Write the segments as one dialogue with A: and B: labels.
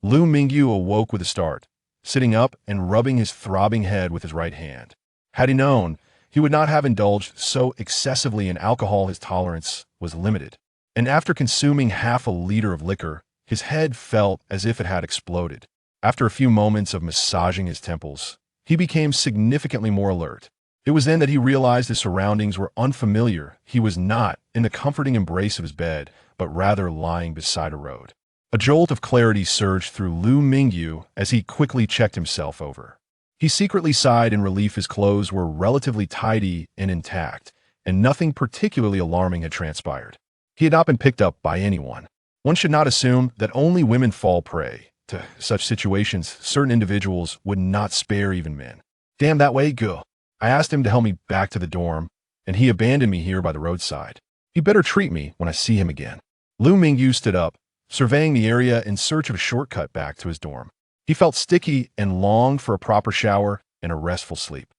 A: Liu Mingyu awoke with a start, sitting up and rubbing his throbbing head with his right hand. Had he known, he would not have indulged so excessively in alcohol. His tolerance was limited, and after consuming half a liter of liquor, his head felt as if it had exploded. After a few moments of massaging his temples, he became significantly more alert. It was then that he realized his surroundings were unfamiliar. He was not in the comforting embrace of his bed, but rather lying beside a road. A jolt of clarity surged through Liu Mingyu as he quickly checked himself over. He secretly sighed in relief. His clothes were relatively tidy and intact, and nothing particularly alarming had transpired. He had not been picked up by anyone. One should not assume that only women fall prey to such situations. Certain individuals would not spare even men. Damn that way, go. I asked him to help me back to the dorm, and he abandoned me here by the roadside. He better treat me when I see him again. Liu Mingyu stood up, surveying the area in search of a shortcut back to his dorm. He felt sticky and longed for a proper shower and a restful sleep.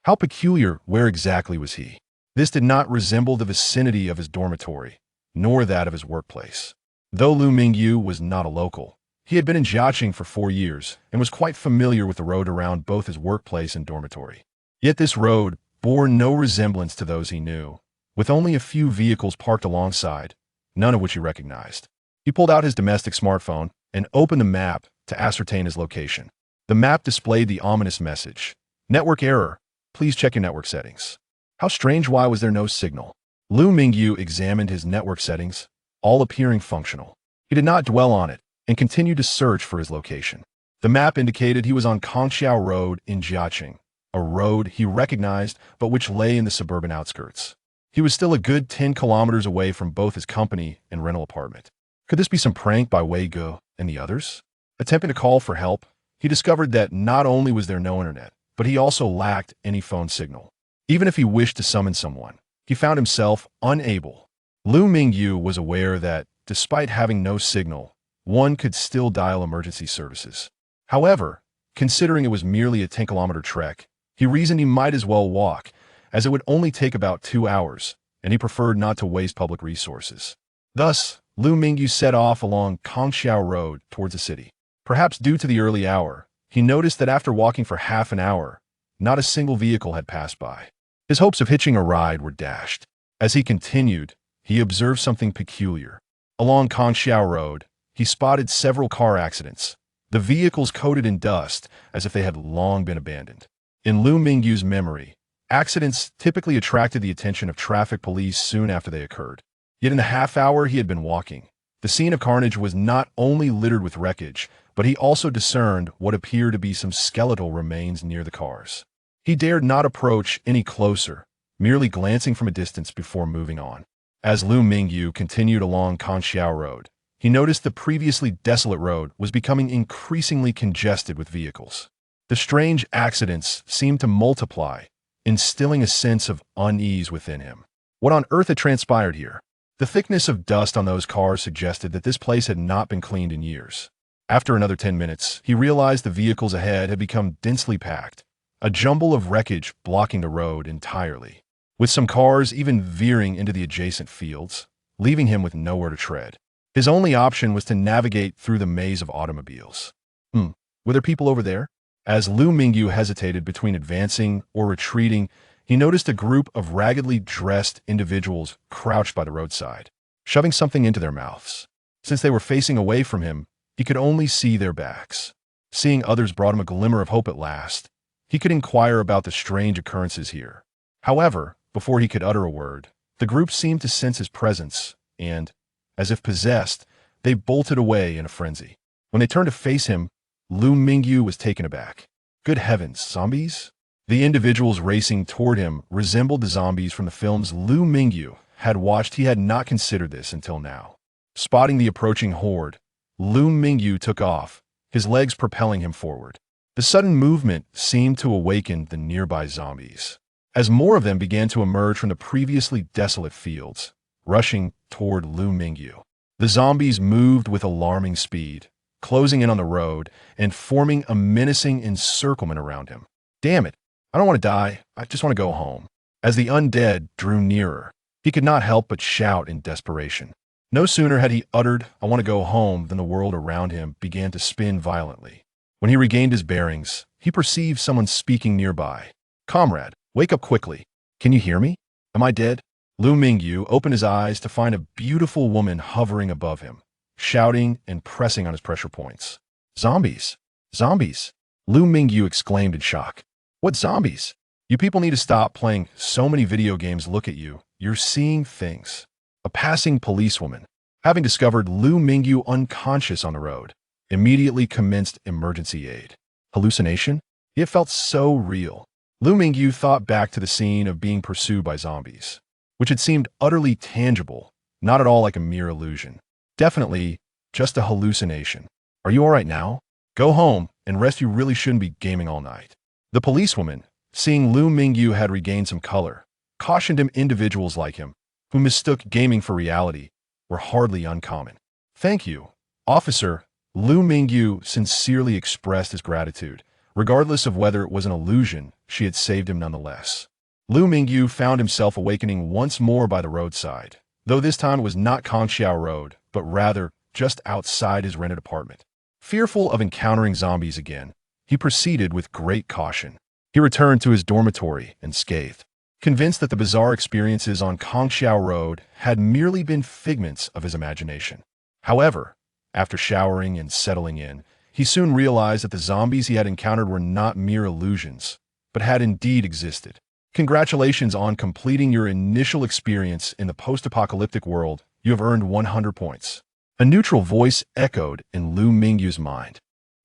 A: How peculiar. Where exactly was he? This did not resemble the vicinity of his dormitory, nor that of his workplace. Though Liu Mingyu was not a local, he had been in Jiaqing for 4 years and was quite familiar with the road around both his workplace and dormitory. Yet this road bore no resemblance to those he knew, with only a few vehicles parked alongside, none of which he recognized. He pulled out his domestic smartphone and opened the map to ascertain his location. The map displayed the ominous message, "Network error. Please check your network settings." How strange. Why was there no signal? Liu Mingyu examined his network settings, all appearing functional. He did not dwell on it and continued to search for his location. The map indicated he was on Kongxiao Road in Jiaqing, a road he recognized but which lay in the suburban outskirts. He was still a good 10 kilometers away from both his company and rental apartment. Could this be some prank by Wei Ge and the others? Attempting to call for help, he discovered that not only was there no internet, but he also lacked any phone signal. Even if he wished to summon someone, he found himself unable. Liu Mingyu was aware that, despite having no signal, one could still dial emergency services. However, considering it was merely a 10-kilometer trek, he reasoned he might as well walk, as it would only take about 2 hours, and he preferred not to waste public resources. Thus, Liu Mingyu set off along Kongxiao Road towards the city. Perhaps due to the early hour, he noticed that after walking for half an hour, not a single vehicle had passed by. His hopes of hitching a ride were dashed. As he continued, he observed something peculiar. Along Kongxiao Road, he spotted several car accidents, the vehicles coated in dust as if they had long been abandoned. In Liu Mingyu's memory, accidents typically attracted the attention of traffic police soon after they occurred. Yet in the half hour he had been walking, the scene of carnage was not only littered with wreckage, but he also discerned what appeared to be some skeletal remains near the cars. He dared not approach any closer, merely glancing from a distance before moving on. As Liu Mingyu continued along Kongxiao Road, he noticed the previously desolate road was becoming increasingly congested with vehicles. The strange accidents seemed to multiply, instilling a sense of unease within him. What on earth had transpired here? The thickness of dust on those cars suggested that this place had not been cleaned in years. After another 10 minutes, he realized the vehicles ahead had become densely packed, a jumble of wreckage blocking the road entirely, with some cars even veering into the adjacent fields, leaving him with nowhere to tread. His only option was to navigate through the maze of automobiles. Were there people over there? As Liu Mingyu hesitated between advancing or retreating, he noticed a group of raggedly dressed individuals crouched by the roadside, shoving something into their mouths. Since they were facing away from him, he could only see their backs. Seeing others brought him a glimmer of hope at last. He could inquire about the strange occurrences here. However, before he could utter a word, the group seemed to sense his presence, and, as if possessed, they bolted away in a frenzy. When they turned to face him, Liu Mingyu was taken aback. Good heavens, zombies? The individuals racing toward him resembled the zombies from the films Liu Mingyu had watched. He had not considered this until now. Spotting the approaching horde, Liu Mingyu took off, his legs propelling him forward. The sudden movement seemed to awaken the nearby zombies, as more of them began to emerge from the previously desolate fields, rushing toward Liu Mingyu. The zombies moved with alarming speed, closing in on the road and forming a menacing encirclement around him. Damn it, I don't want to die, I just want to go home. As the undead drew nearer, he could not help but shout in desperation. No sooner had he uttered, "I want to go home," than the world around him began to spin violently. When he regained his bearings, he perceived someone speaking nearby. "Comrade, wake up quickly. Can you hear me? Am I dead?" Liu Mingyu opened his eyes to find a beautiful woman hovering above him, shouting and pressing on his pressure points. "Zombies! Zombies!" Liu Mingyu exclaimed in shock. "What zombies? You people need to stop playing so many video games. Look at you. You're seeing things." A passing policewoman, having discovered Liu Mingyu unconscious on the road, immediately commenced emergency aid. Hallucination? It felt so real. Liu Mingyu thought back to the scene of being pursued by zombies, which had seemed utterly tangible, not at all like a mere illusion. Definitely just a hallucination. "Are you all right now? Go home and rest. You really shouldn't be gaming all night." The policewoman, seeing Liu Mingyu had regained some color, cautioned him individuals like him, who mistook gaming for reality, were hardly uncommon. "Thank you, officer." Liu Mingyu sincerely expressed his gratitude. Regardless of whether it was an illusion, she had saved him nonetheless. Liu Mingyu found himself awakening once more by the roadside, though this time it was not Kongxiao Road, but rather just outside his rented apartment. Fearful of encountering zombies again, he proceeded with great caution. He returned to his dormitory unscathed, convinced that the bizarre experiences on Kongxiao Road had merely been figments of his imagination. However, after showering and settling in, he soon realized that the zombies he had encountered were not mere illusions, but had indeed existed. Congratulations on completing your initial experience in the post-apocalyptic world. You have earned 100 points. A neutral voice echoed in Liu Mingyu's mind.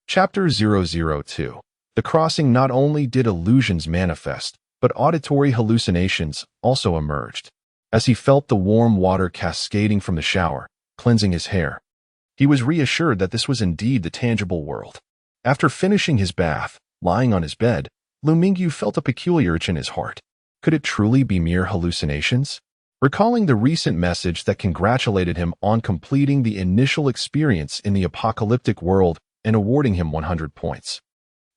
A: Chapter 002. The crossing. Not only did illusions manifest, but auditory hallucinations also emerged. As he felt the warm water cascading from the shower, cleansing his hair, he was reassured that this was indeed the tangible world. After finishing his bath, lying on his bed, Liu Mingyu felt a peculiar itch in his heart. Could it truly be mere hallucinations? Recalling the recent message that congratulated him on completing the initial experience in the apocalyptic world and awarding him 100 points,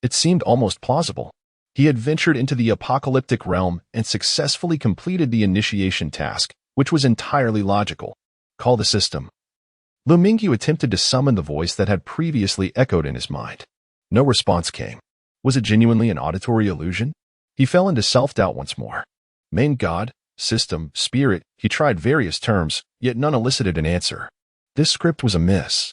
A: it seemed almost plausible. He had ventured into the apocalyptic realm and successfully completed the initiation task, which was entirely logical. Call the system. Liu Mingyu attempted to summon the voice that had previously echoed in his mind. No response came. Was it genuinely an auditory illusion? He fell into self-doubt once more. Main God, system, spirit, he tried various terms, yet none elicited an answer. This script was amiss.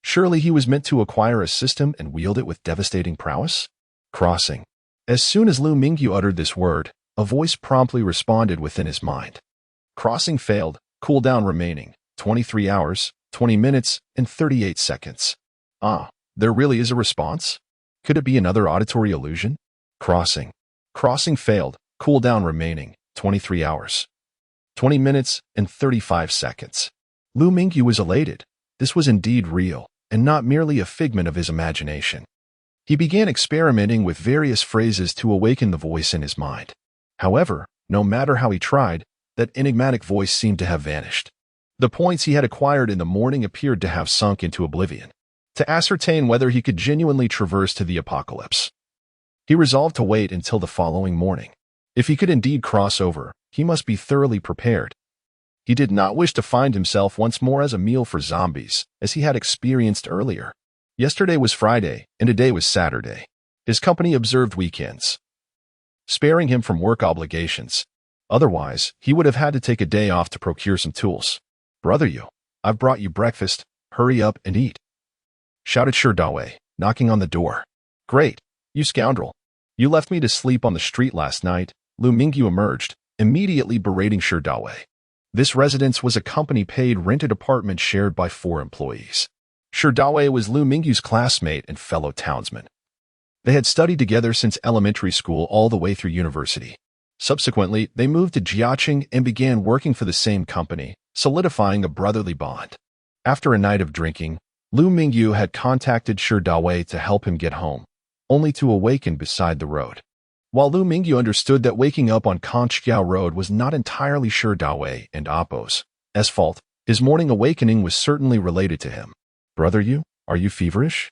A: Surely he was meant to acquire a system and wield it with devastating prowess? Crossing. As soon as Liu Mingyu uttered this word, a voice promptly responded within his mind. Crossing failed, cooldown remaining, 23 hours, 20 minutes, and 38 seconds. Ah, there really is a response? Could it be another auditory illusion? Crossing. Crossing failed, cooldown remaining, 23 hours, 20 minutes, and 35 seconds. Liu Mingyu was elated. This was indeed real, and not merely a figment of his imagination. He began experimenting with various phrases to awaken the voice in his mind. However, no matter how he tried, that enigmatic voice seemed to have vanished. The points he had acquired in the morning appeared to have sunk into oblivion. To ascertain whether he could genuinely traverse to the apocalypse, he resolved to wait until the following morning. If he could indeed cross over, he must be thoroughly prepared. He did not wish to find himself once more as a meal for zombies, as he had experienced earlier. Yesterday was Friday, and today was Saturday. His company observed weekends, sparing him from work obligations. Otherwise, he would have had to take a day off to procure some tools. "Brother Yu, I've brought you breakfast. Hurry up and eat," shouted Sherdawei, knocking on the door. "Great, you scoundrel. You left me to sleep on the street last night." Liu Mingyu emerged, immediately berating Sherdawei. This residence was a company-paid rented apartment shared by 4 employees. Sherdawei was Liu Mingyu's classmate and fellow townsman. They had studied together since elementary school all the way through university. Subsequently, they moved to Jiaqing and began working for the same company, solidifying a brotherly bond. After a night of drinking, Liu Mingyu had contacted Sherdawei to help him get home, only to awaken beside the road. While Liu Mingyu understood that waking up on Kongxiao Road was not entirely Sherdawei and Appo's fault, his morning awakening was certainly related to him. "Brother Yu, are you feverish?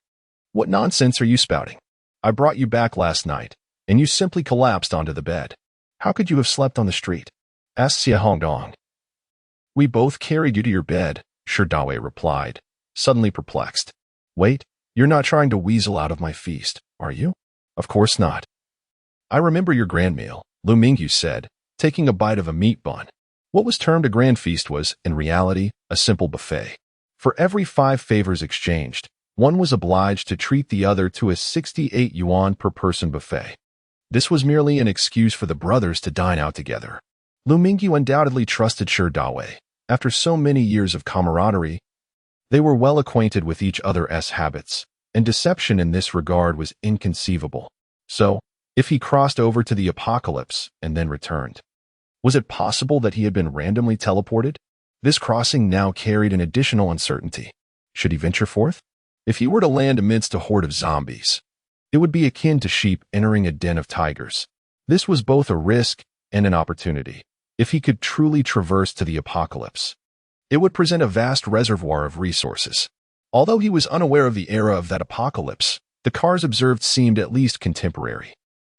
A: What nonsense are you spouting? I brought you back last night, and you simply collapsed onto the bed. How could you have slept on the street?" asked Xie Hongdong. We both carried you to your bed, Shirdawe replied, suddenly perplexed. Wait, you're not trying to weasel out of my feast, are you? Of course not. I remember your grand meal, Liu Mingyu said, taking a bite of a meat bun. What was termed a grand feast was, in reality, a simple buffet. For every 5 favors exchanged, one was obliged to treat the other to a 68 yuan per person buffet. This was merely an excuse for the brothers to dine out together. Liu Mingyu undoubtedly trusted Shirdawe. After so many years of camaraderie, they were well acquainted with each other's habits, and deception in this regard was inconceivable. So, if he crossed over to the apocalypse and then returned, was it possible that he had been randomly teleported? This crossing now carried an additional uncertainty. Should he venture forth? If he were to land amidst a horde of zombies, it would be akin to sheep entering a den of tigers. This was both a risk and an opportunity. If he could truly traverse to the apocalypse, it would present a vast reservoir of resources. Although he was unaware of the era of that apocalypse, the cars observed seemed at least contemporary.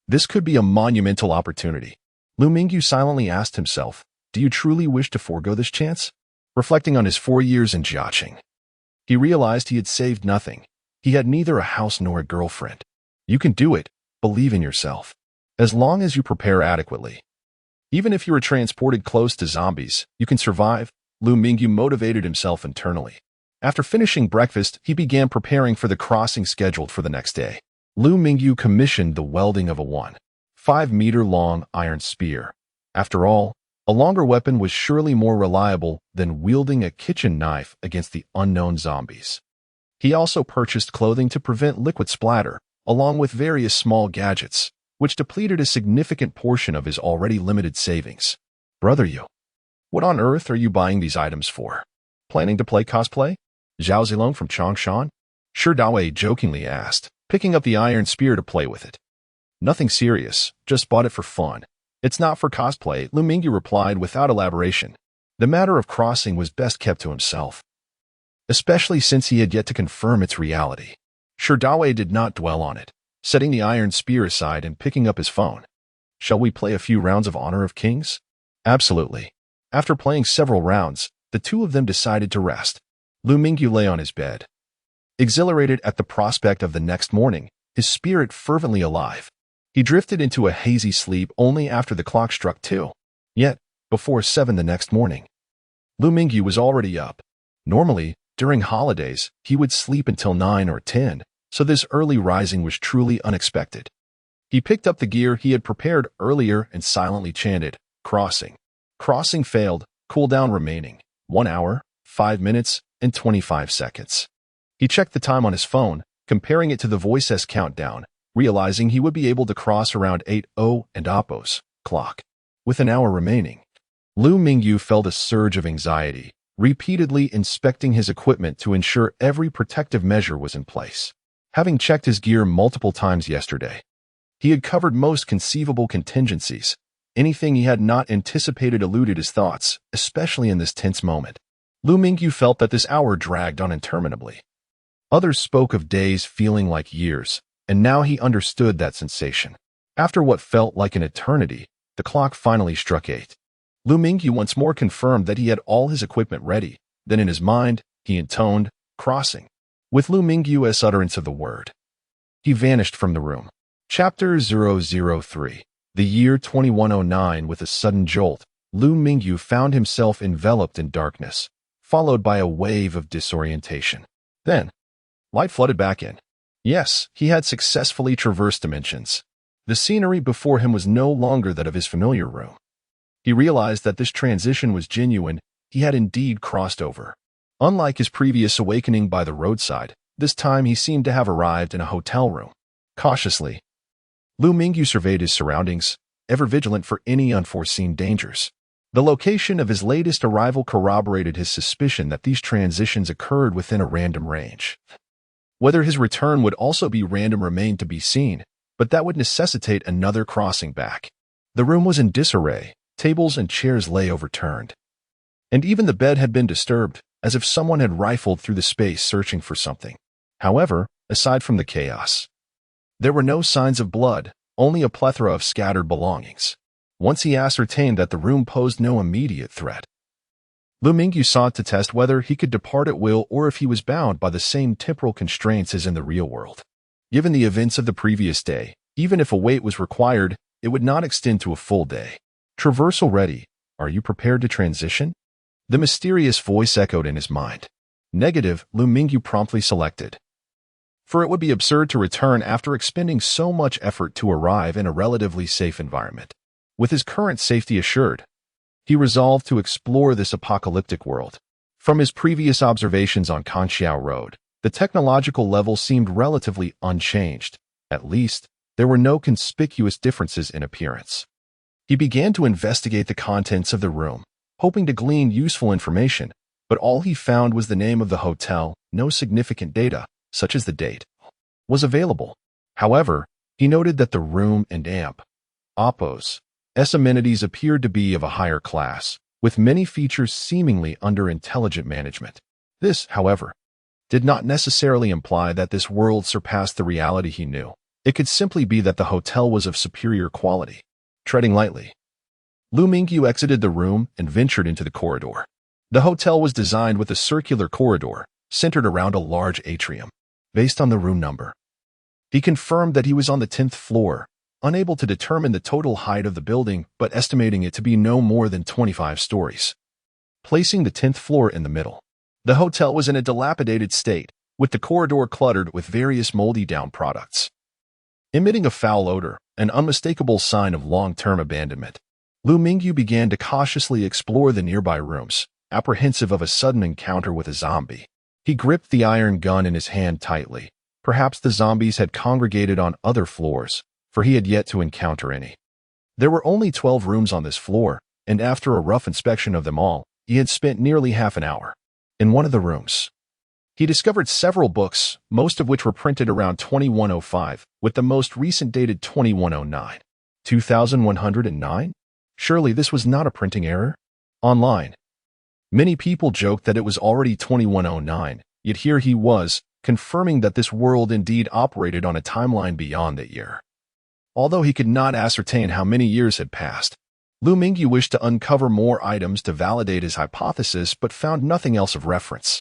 A: This could be a monumental opportunity. Liu Mingyu silently asked himself, do you truly wish to forego this chance? Reflecting on his 4 years in Jiaqing, he realized he had saved nothing. He had neither a house nor a girlfriend. You can do it. Believe in yourself. As long as you prepare adequately. Even if you are transported close to zombies, you can survive. Liu Mingyu motivated himself internally. After finishing breakfast, he began preparing for the crossing scheduled for the next day. Liu Mingyu commissioned the welding of a 1.5-meter-long iron spear. After all, a longer weapon was surely more reliable than wielding a kitchen knife against the unknown zombies. He also purchased clothing to prevent liquid splatter, along with various small gadgets, which depleted a significant portion of his already limited savings. Brother Yu, what on earth are you buying these items for? Planning to play cosplay? Zhao Zilong from Changshan? Shirdawe jokingly asked, picking up the iron spear to play with it. Nothing serious, just bought it for fun. It's not for cosplay, Liu Mingyu replied without elaboration. The matter of crossing was best kept to himself, especially since he had yet to confirm its reality. Shirdawe did not dwell on it, setting the iron spear aside and picking up his phone. Shall we play a few rounds of Honor of Kings? Absolutely. After playing several rounds, the two of them decided to rest. Liu Mingyu lay on his bed, exhilarated at the prospect of the next morning, his spirit fervently alive. He drifted into a hazy sleep only after the clock struck 2. Yet, before 7 the next morning, Liu Mingyu was already up. Normally, during holidays, he would sleep until 9 or 10, so this early rising was truly unexpected. He picked up the gear he had prepared earlier and silently chanted, "Crossing." Crossing failed, cooldown remaining, 1 hour, 5 minutes, and 25 seconds. He checked the time on his phone, comparing it to the voice's countdown, realizing he would be able to cross around 8:00 and Oppo's clock. With an hour remaining, Liu Mingyu felt a surge of anxiety, repeatedly inspecting his equipment to ensure every protective measure was in place. Having checked his gear multiple times yesterday, he had covered most conceivable contingencies. Anything he had not anticipated eluded his thoughts, especially in this tense moment. Liu Mingyu felt that this hour dragged on interminably. Others spoke of days feeling like years, and now he understood that sensation. After what felt like an eternity, the clock finally struck 8. Liu Mingyu once more confirmed that he had all his equipment ready. Then in his mind, he intoned, "Crossing." With Liu Mingyu's utterance of the word, he vanished from the room. Chapter 003. The year 2109. With a sudden jolt, Liu Mingyu found himself enveloped in darkness, followed by a wave of disorientation. Then, light flooded back in. Yes, he had successfully traversed dimensions. The scenery before him was no longer that of his familiar room. He realized that this transition was genuine. He had indeed crossed over. Unlike his previous awakening by the roadside, this time he seemed to have arrived in a hotel room. Cautiously, Liu Mingyu surveyed his surroundings, ever vigilant for any unforeseen dangers. The location of his latest arrival corroborated his suspicion that these transitions occurred within a random range. Whether his return would also be random remained to be seen, but that would necessitate another crossing back. The room was in disarray, tables and chairs lay overturned. And even the bed had been disturbed, as if someone had rifled through the space searching for something. However, aside from the chaos, there were no signs of blood, only a plethora of scattered belongings. Once he ascertained that the room posed no immediate threat, Liu Mingyu sought to test whether he could depart at will or if he was bound by the same temporal constraints as in the real world. Given the events of the previous day, even if a wait was required, it would not extend to a full day. Traversal ready. Are you prepared to transition? The mysterious voice echoed in his mind. Negative, Liu Mingyu promptly selected. For it would be absurd to return after expending so much effort to arrive in a relatively safe environment. With his current safety assured, he resolved to explore this apocalyptic world. From his previous observations on Conxiao Road, the technological level seemed relatively unchanged. At least, there were no conspicuous differences in appearance. He began to investigate the contents of the room, hoping to glean useful information, but all he found was the name of the hotel. No significant data, such as the date, was available. However, he noted that the room and Oppo's amenities appeared to be of a higher class, with many features seemingly under intelligent management. This, however, did not necessarily imply that this world surpassed the reality he knew. It could simply be that the hotel was of superior quality. Treading lightly, Liu Mingyu exited the room and ventured into the corridor. The hotel was designed with a circular corridor, centered around a large atrium. Based on the room number, he confirmed that he was on the 10th floor, unable to determine the total height of the building but estimating it to be no more than 25 stories. Placing the 10th floor in the middle, the hotel was in a dilapidated state, with the corridor cluttered with various moldy-down products. Emitting a foul odor, an unmistakable sign of long-term abandonment, Liu Mingyu began to cautiously explore the nearby rooms, apprehensive of a sudden encounter with a zombie. He gripped the iron gun in his hand tightly. Perhaps the zombies had congregated on other floors, for he had yet to encounter any. There were only 12 rooms on this floor, and after a rough inspection of them all, he had spent nearly half an hour. In one of the rooms, he discovered several books, most of which were printed around 2105, with the most recent dated 2109. 2109? Surely this was not a printing error? Online, many people joked that it was already 2109, yet here he was, confirming that this world indeed operated on a timeline beyond that year. Although he could not ascertain how many years had passed, Liu Mingyu wished to uncover more items to validate his hypothesis but found nothing else of reference.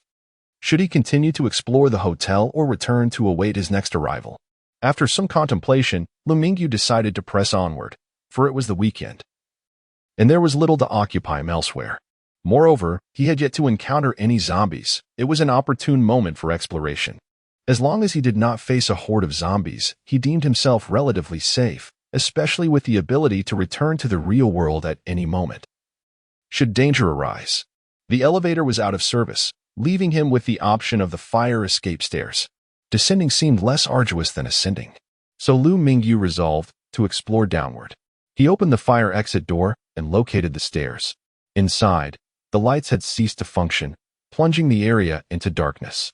A: Should he continue to explore the hotel or return to await his next arrival? After some contemplation, Liu Mingyu decided to press onward, for it was the weekend, and there was little to occupy him elsewhere. Moreover, he had yet to encounter any zombies. It was an opportune moment for exploration. As long as he did not face a horde of zombies, he deemed himself relatively safe, especially with the ability to return to the real world at any moment. Should danger arise, the elevator was out of service, leaving him with the option of the fire escape stairs. Descending seemed less arduous than ascending, so Liu Mingyu resolved to explore downward. He opened the fire exit door and located the stairs. Inside, the lights had ceased to function, plunging the area into darkness.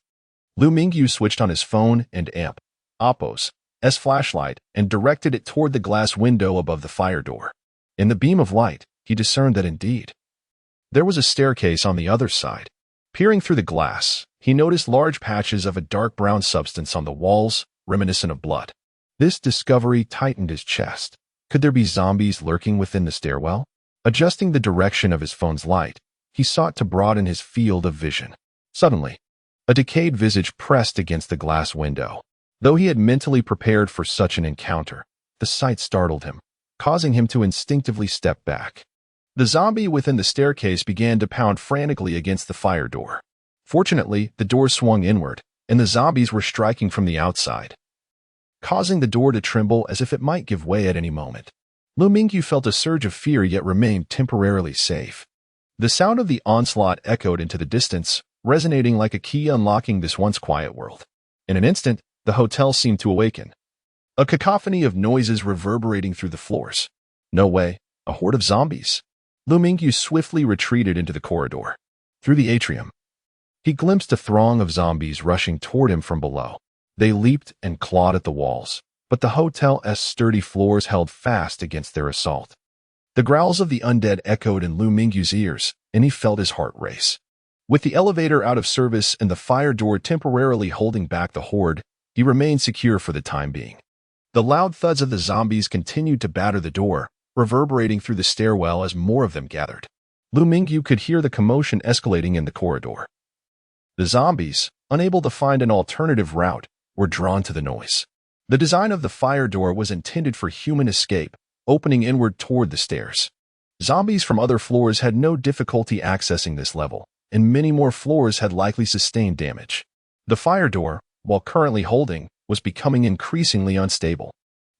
A: Liu Mingyu switched on his phone and Oppo's flashlight and directed it toward the glass window above the fire door. In the beam of light, he discerned that indeed there was a staircase on the other side. Peering through the glass, he noticed large patches of a dark brown substance on the walls, reminiscent of blood. This discovery tightened his chest. Could there be zombies lurking within the stairwell? Adjusting the direction of his phone's light, he sought to broaden his field of vision. Suddenly, a decayed visage pressed against the glass window. Though he had mentally prepared for such an encounter, the sight startled him, causing him to instinctively step back. The zombie within the staircase began to pound frantically against the fire door. Fortunately, the door swung inward, and the zombies were striking from the outside, causing the door to tremble as if it might give way at any moment. Liu Mingyu felt a surge of fear yet remained temporarily safe. The sound of the onslaught echoed into the distance, resonating like a key unlocking this once quiet world. In an instant, the hotel seemed to awaken, a cacophony of noises reverberating through the floors. No way, a horde of zombies. Liu Mingyu swiftly retreated into the corridor. Through the atrium, he glimpsed a throng of zombies rushing toward him from below. They leaped and clawed at the walls, but the hotel's sturdy floors held fast against their assault. The growls of the undead echoed in Liu Mingyu's ears, and he felt his heart race. With the elevator out of service and the fire door temporarily holding back the horde, he remained secure for the time being. The loud thuds of the zombies continued to batter the door, reverberating through the stairwell as more of them gathered. Liu Mingyu could hear the commotion escalating in the corridor. The zombies, unable to find an alternative route, were drawn to the noise. The design of the fire door was intended for human escape, opening inward toward the stairs. Zombies from other floors had no difficulty accessing this level, and many more floors had likely sustained damage. The fire door, while currently holding, was becoming increasingly unstable.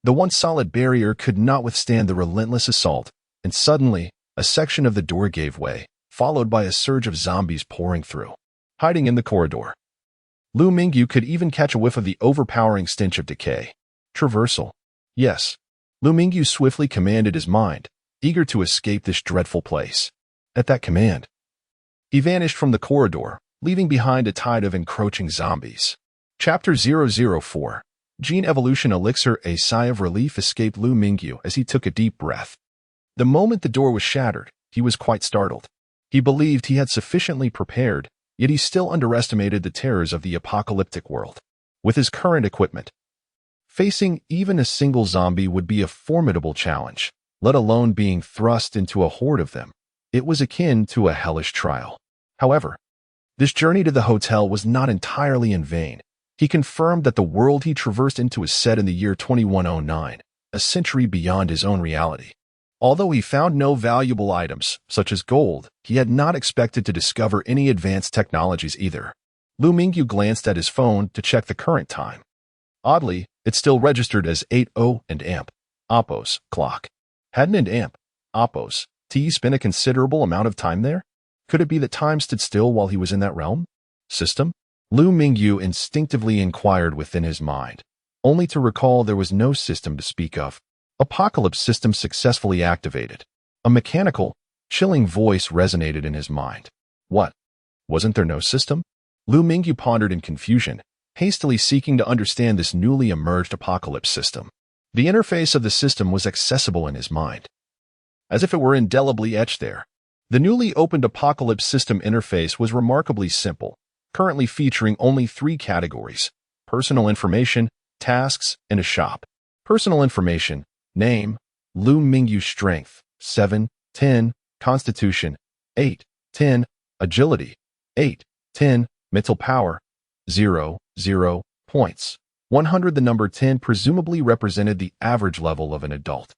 A: The once solid barrier could not withstand the relentless assault, and suddenly, a section of the door gave way, followed by a surge of zombies pouring through. Hiding in the corridor, Liu Mingyu could even catch a whiff of the overpowering stench of decay. Traversal. Yes. Liu Mingyu swiftly commanded his mind, eager to escape this dreadful place. At that command, he vanished from the corridor, leaving behind a tide of encroaching zombies. Chapter 004. Gene Evolution Elixir. A sigh of relief escaped Liu Mingyu as he took a deep breath. The moment the door was shattered, he was quite startled. He believed he had sufficiently prepared, yet he still underestimated the terrors of the apocalyptic world. With his current equipment, facing even a single zombie would be a formidable challenge, let alone being thrust into a horde of them. It was akin to a hellish trial. However, this journey to the hotel was not entirely in vain. He confirmed that the world he traversed into is set in the year 2109, a century beyond his own reality. Although he found no valuable items, such as gold, he had not expected to discover any advanced technologies either. Liu Mingyu glanced at his phone to check the current time. Oddly, it still registered as 8:00 and amp. Oppos clock. Hadn't an amp. Oppos T spent a considerable amount of time there? Could it be that time stood still while he was in that realm? System? Liu Mingyu instinctively inquired within his mind, only to recall there was no system to speak of. Apocalypse system successfully activated. A mechanical, chilling voice resonated in his mind. What? Wasn't there no system? Liu Mingyu pondered in confusion, hastily seeking to understand this newly emerged apocalypse system. The interface of the system was accessible in his mind, as if it were indelibly etched there. The newly opened apocalypse system interface was remarkably simple, currently featuring only 3 categories: personal information, tasks, and a shop. Personal information: name, Liu Mingyu. Strength, 7, 10, Constitution, 8, 10, Agility, 8, 10, Mental Power, 0, 0, points. 100. The number 10 presumably represented the average level of an adult.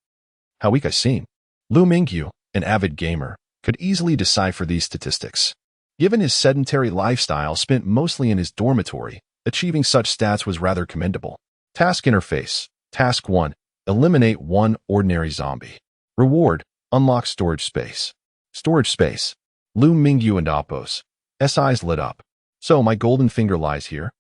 A: How weak I seem. Liu Mingyu, an avid gamer, could easily decipher these statistics. Given his sedentary lifestyle spent mostly in his dormitory, achieving such stats was rather commendable. Task interface. Task 1. Eliminate 1 ordinary zombie. Reward. Unlock storage space. Storage space. Liu Mingyu and Oppos. eyes lit up. So my golden finger lies here.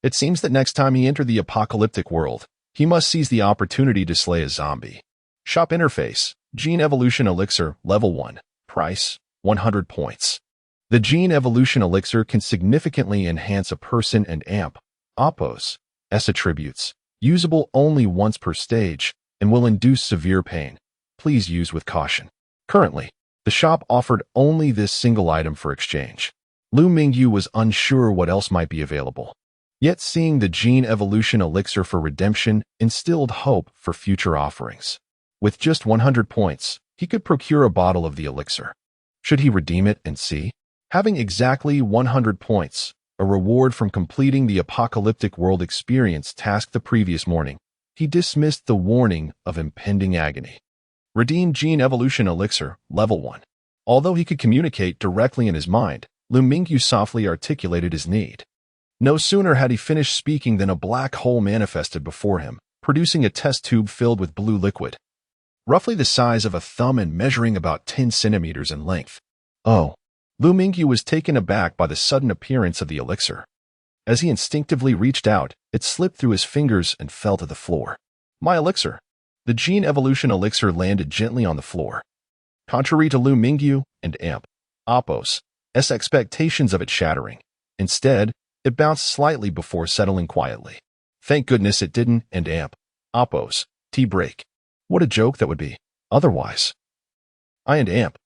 A: It seems that next time he entered the apocalyptic world, he must seize the opportunity to slay a zombie. Shop interface. Gene Evolution Elixir, Level 1. Price, 100 points. The Gene Evolution Elixir can significantly enhance a person and amp. Oppos. Attributes. Usable only once per stage, and will induce severe pain. Please use with caution. Currently, the shop offered only this single item for exchange. Liu Mingyu was unsure what else might be available. Yet seeing the Gene Evolution Elixir for redemption instilled hope for future offerings. With just 100 points, he could procure a bottle of the elixir. Should he redeem it and see? Having exactly 100 points, a reward from completing the apocalyptic world experience task the previous morning, he dismissed the warning of impending agony. Redeem Gene Evolution Elixir, Level 1. Although he could communicate directly in his mind, Liu Mingyu softly articulated his need. No sooner had he finished speaking than a black hole manifested before him, producing a test tube filled with blue liquid, roughly the size of a thumb and measuring about 10 centimeters in length. Oh. Liu Mingyu was taken aback by the sudden appearance of the elixir. As he instinctively reached out, it slipped through his fingers and fell to the floor. My elixir. The Gene Evolution Elixir landed gently on the floor. Contrary to Liu Mingyu and Amp. Oppos' expectations of it shattering. Instead, it bounced slightly before settling quietly. Thank goodness it didn't, and Amp. Oppos' break. What a joke that would be. Otherwise. I and Amp.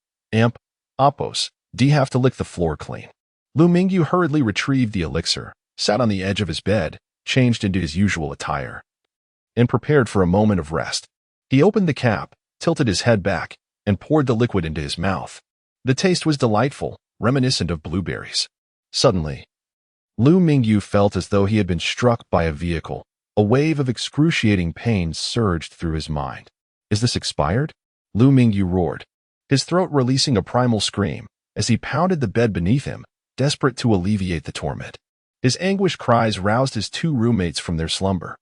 A: Oppos' have to lick the floor clean. Liu Mingyu hurriedly retrieved the elixir, sat on the edge of his bed, changed into his usual attire, and prepared for a moment of rest. He opened the cap, tilted his head back, and poured the liquid into his mouth. The taste was delightful, reminiscent of blueberries. Suddenly, Liu Mingyu felt as though he had been struck by a vehicle. A wave of excruciating pain surged through his mind. Is this expired? Liu Mingyu roared, his throat releasing a primal scream as he pounded the bed beneath him, desperate to alleviate the torment. His anguished cries roused his two roommates from their slumber.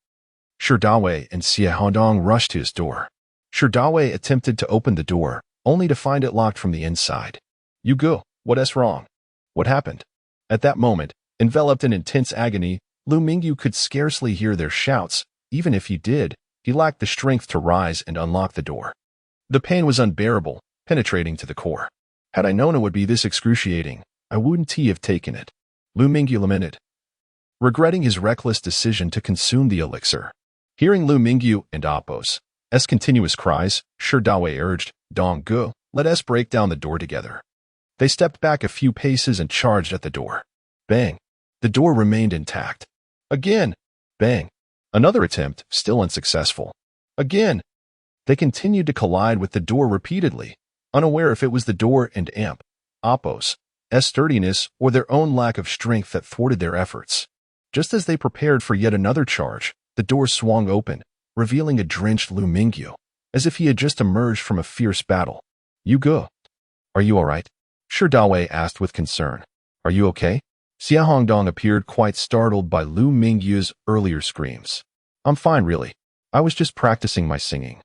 A: Shidawe and Xie Hongdong rushed to his door. Shidawe attempted to open the door, only to find it locked from the inside. You go, what's wrong? What happened? At that moment, enveloped in intense agony, Liu Mingyu could scarcely hear their shouts. Even if he did, he lacked the strength to rise and unlock the door. The pain was unbearable, penetrating to the core. Had I known it would be this excruciating, I wouldn't have taken it. Liu Mingyu lamented, regretting his reckless decision to consume the elixir. Hearing Liu Mingyu and Appo's continuous cries, Shidawe urged, Dong Gu, let us break down the door together. They stepped back a few paces and charged at the door. Bang! The door remained intact. Again! Bang! Another attempt, still unsuccessful. Again! They continued to collide with the door repeatedly, unaware if it was the door and Appo's sturdiness or their own lack of strength that thwarted their efforts. Just as they prepared for yet another charge, the door swung open, revealing a drenched Liu Mingyu, as if he had just emerged from a fierce battle. You go. Are you all right? Shidawe asked with concern. Are you okay? Xie Hongdong appeared quite startled by Liu Mingyu's earlier screams. I'm fine, really. I was just practicing my singing.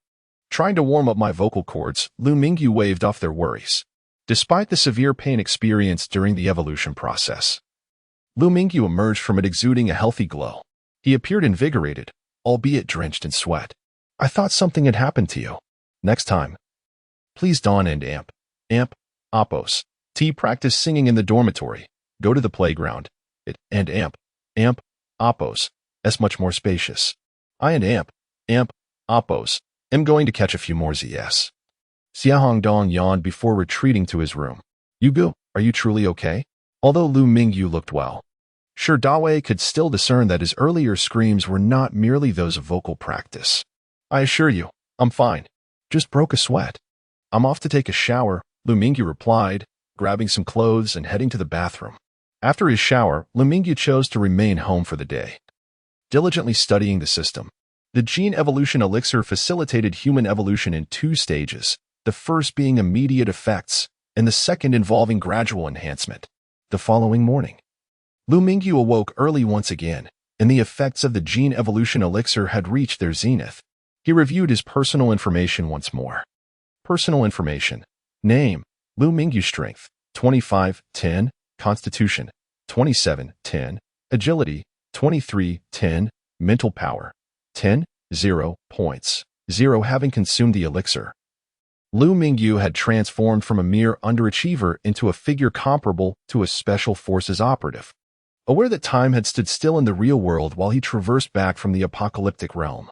A: Trying to warm up my vocal cords, Liu Mingyu waved off their worries. Despite the severe pain experienced during the evolution process, Liu Mingyu emerged from it exuding a healthy glow. He appeared invigorated, albeit drenched in sweat. I thought something had happened to you. Next time, please don and Appo's practice singing in the dormitory. Go to the playground. Appo's much more spacious. I and Appo's am going to catch a few more Zs. Xie Hongdong yawned before retreating to his room. Yugu, are you truly okay? Although Liu Mingyu looked well, Shidawe could still discern that his earlier screams were not merely those of vocal practice. I assure you, I'm fine. Just broke a sweat. I'm off to take a shower, Liu Mingyu replied, grabbing some clothes and heading to the bathroom. After his shower, Liu Mingyu chose to remain home for the day, diligently studying the system. The gene evolution elixir facilitated human evolution in 2 stages, the first being immediate effects, and the second involving gradual enhancement. The following morning, Liu Mingyu awoke early once again, and the effects of the gene evolution elixir had reached their zenith. He reviewed his personal information once more. Personal information. Name, Liu Mingyu. Strength, 25-10, Constitution, 27-10, Agility, 23-10, Mental Power, 10-0 points. 0 having consumed the elixir. Liu Mingyu had transformed from a mere underachiever into a figure comparable to a special forces operative. Aware that time had stood still in the real world while he traversed back from the apocalyptic realm,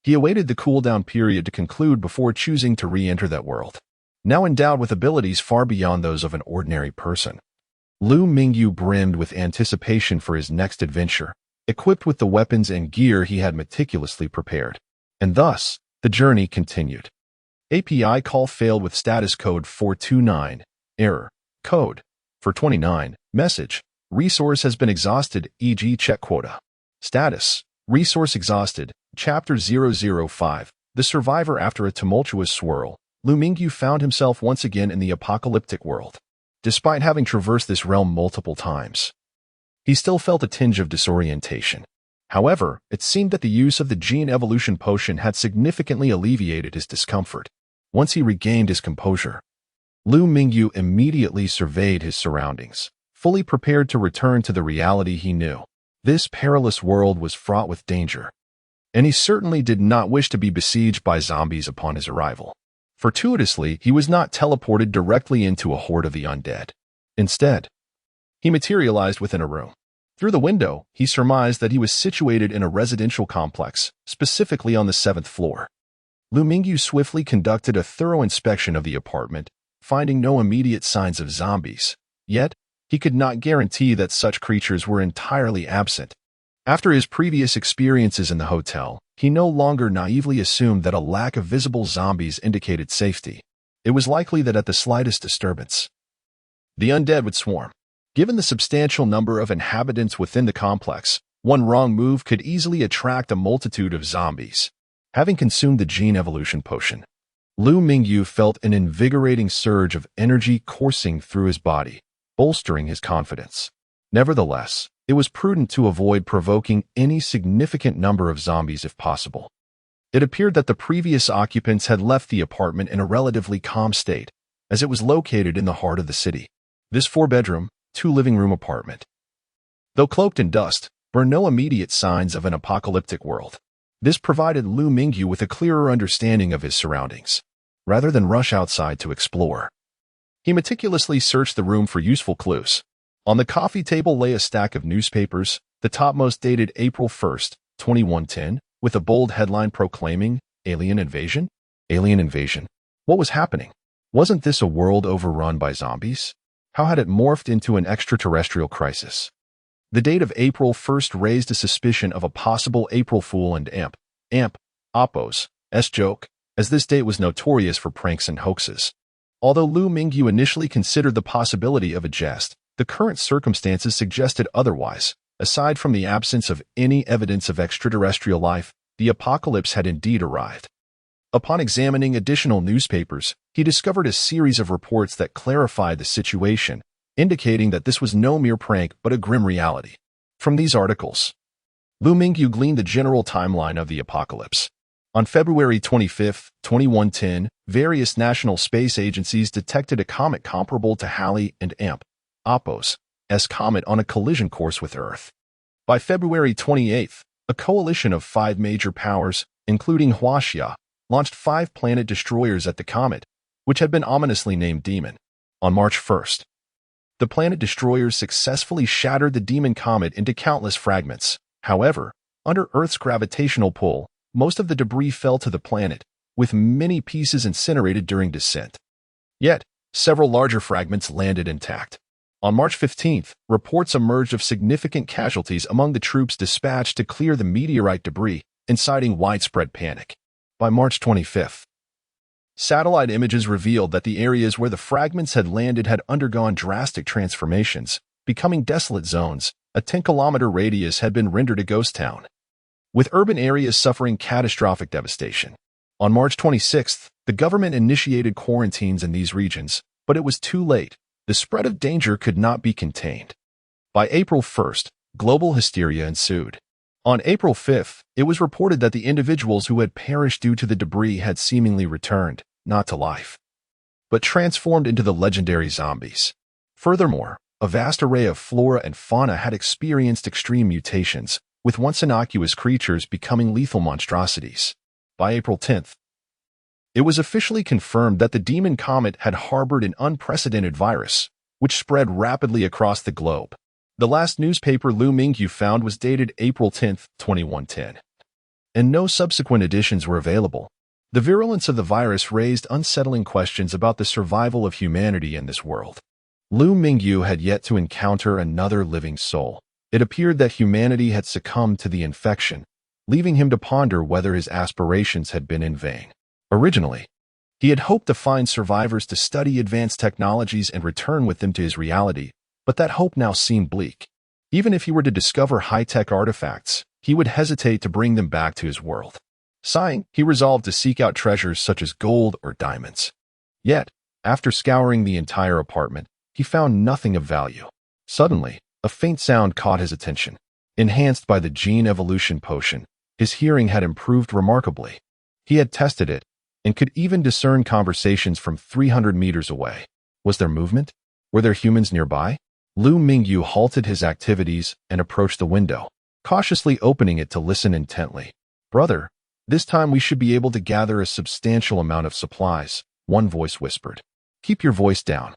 A: he awaited the cooldown period to conclude before choosing to re-enter that world. Now endowed with abilities far beyond those of an ordinary person, Liu Mingyu brimmed with anticipation for his next adventure, equipped with the weapons and gear he had meticulously prepared. And thus, the journey continued. API call failed with status code 429. Error. Code 429. Message. Resource has been exhausted, e.g. check quota. Status. Resource exhausted. Chapter 005. The survivor. After a tumultuous swirl, Liu Mingyu found himself once again in the apocalyptic world. Despite having traversed this realm multiple times, he still felt a tinge of disorientation. However, it seemed that the use of the gene evolution potion had significantly alleviated his discomfort. Once he regained his composure, Liu Mingyu immediately surveyed his surroundings, fully prepared to return to the reality he knew. This perilous world was fraught with danger, and he certainly did not wish to be besieged by zombies upon his arrival. Fortuitously, he was not teleported directly into a horde of the undead. Instead, he materialized within a room. Through the window, he surmised that he was situated in a residential complex, specifically on the 7th floor. Liu Mingyu swiftly conducted a thorough inspection of the apartment, finding no immediate signs of zombies. Yet, he could not guarantee that such creatures were entirely absent. After his previous experiences in the hotel, he no longer naively assumed that a lack of visible zombies indicated safety. It was likely that at the slightest disturbance, the undead would swarm. Given the substantial number of inhabitants within the complex, one wrong move could easily attract a multitude of zombies. Having consumed the gene evolution potion, Liu Mingyu felt an invigorating surge of energy coursing through his body, bolstering his confidence. Nevertheless, it was prudent to avoid provoking any significant number of zombies if possible. It appeared that the previous occupants had left the apartment in a relatively calm state, as it was located in the heart of the city. This 4-bedroom, 2-living-room apartment, though cloaked in dust, bore no immediate signs of an apocalyptic world. This provided Liu Mingyu with a clearer understanding of his surroundings, rather than rush outside to explore. He meticulously searched the room for useful clues. On the coffee table lay a stack of newspapers, the topmost dated April 1st, 2110, with a bold headline proclaiming, "Alien Invasion?" Alien invasion? What was happening? Wasn't this a world overrun by zombies? How had it morphed into an extraterrestrial crisis? The date of April 1st raised a suspicion of a possible April Fool and Oppo's joke, as this date was notorious for pranks and hoaxes. Although Liu Mingyu initially considered the possibility of a jest, the current circumstances suggested otherwise. Aside from the absence of any evidence of extraterrestrial life, the apocalypse had indeed arrived. Upon examining additional newspapers, he discovered a series of reports that clarified the situation, indicating that this was no mere prank but a grim reality. From these articles, Liu Mingyu gleaned the general timeline of the apocalypse. On February 25, 2110, various national space agencies detected a comet comparable to Halley and Oppo's comet on a collision course with Earth. By February 28, a coalition of 5 major powers, including Huaxia, launched 5 planet destroyers at the comet, which had been ominously named Demon. On March 1st, the planet destroyers successfully shattered the Demon comet into countless fragments. However, under Earth's gravitational pull, most of the debris fell to the planet, with many pieces incinerated during descent. Yet, several larger fragments landed intact. On March 15th, reports emerged of significant casualties among the troops dispatched to clear the meteorite debris, inciting widespread panic. By March 25th, satellite images revealed that the areas where the fragments had landed had undergone drastic transformations, becoming desolate zones. A 10-kilometer radius had been rendered a ghost town, with urban areas suffering catastrophic devastation. On March 26th, the government initiated quarantines in these regions, but it was too late. The spread of danger could not be contained. By April 1st, global hysteria ensued. On April 5th, it was reported that the individuals who had perished due to the debris had seemingly returned, not to life, but transformed into the legendary zombies. Furthermore, a vast array of flora and fauna had experienced extreme mutations, with once innocuous creatures becoming lethal monstrosities. By April 10th, it was officially confirmed that the Demon Comet had harbored an unprecedented virus, which spread rapidly across the globe. The last newspaper Liu Mingyu found was dated April 10, 2110, and no subsequent editions were available. The virulence of the virus raised unsettling questions about the survival of humanity in this world. Liu Mingyu had yet to encounter another living soul. It appeared that humanity had succumbed to the infection, leaving him to ponder whether his aspirations had been in vain. Originally, he had hoped to find survivors to study advanced technologies and return with them to his reality, but that hope now seemed bleak. Even if he were to discover high-tech artifacts, he would hesitate to bring them back to his world. Sighing, he resolved to seek out treasures such as gold or diamonds. Yet, after scouring the entire apartment, he found nothing of value. Suddenly, a faint sound caught his attention. Enhanced by the gene evolution potion, his hearing had improved remarkably. He had tested it, and could even discern conversations from 300 meters away. Was there movement? Were there humans nearby? Liu Mingyu halted his activities and approached the window, cautiously opening it to listen intently. "Brother, this time we should be able to gather a substantial amount of supplies," one voice whispered. "Keep your voice down.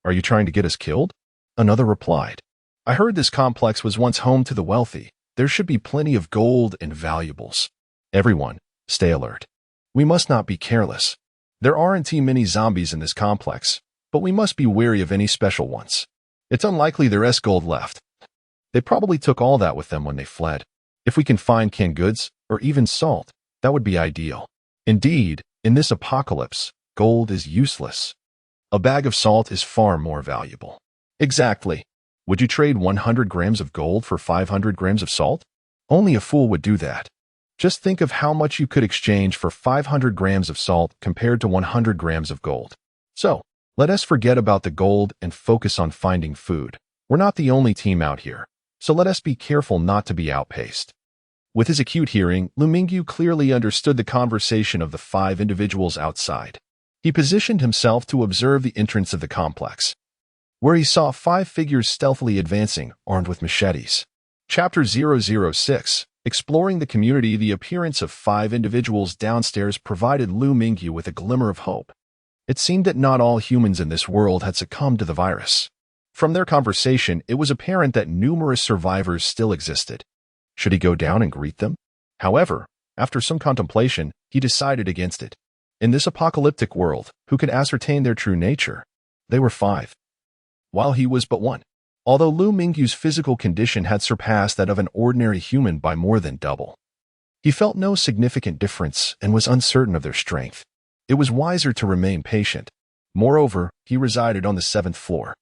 A: Are you trying to get us killed?" Another replied. "I heard this complex was once home to the wealthy. There should be plenty of gold and valuables. Everyone, stay alert. We must not be careless. There aren't many zombies in this complex, but we must be wary of any special ones. It's unlikely there's gold left. They probably took all that with them when they fled. If we can find canned goods, or even salt, that would be ideal." Indeed, in this apocalypse, Gold is useless. A bag of salt is far more valuable. Exactly. Would you trade 100 grams of gold for 500 grams of salt? Only a fool would do that. Just think of how much you could exchange for 500 grams of salt compared to 100 grams of gold. So, let us forget about the gold and focus on finding food. We're not the only team out here, so let us be careful not to be outpaced. With his acute hearing, Liu Mingyu clearly understood the conversation of the 5 individuals outside. He positioned himself to observe the entrance of the complex, where he saw 5 figures stealthily advancing, armed with machetes. Chapter 006. Exploring the community. The appearance of 5 individuals downstairs provided Liu Mingyu with a glimmer of hope. It seemed that not all humans in this world had succumbed to the virus. From their conversation, it was apparent that numerous survivors still existed. Should he go down and greet them? However, after some contemplation, he decided against it. In this apocalyptic world, who could ascertain their true nature? They were 5, while he was but 1. Although Liu Mingyu's physical condition had surpassed that of an ordinary human by more than double, he felt no significant difference and was uncertain of their strength. It was wiser to remain patient. Moreover, he resided on the 7th floor.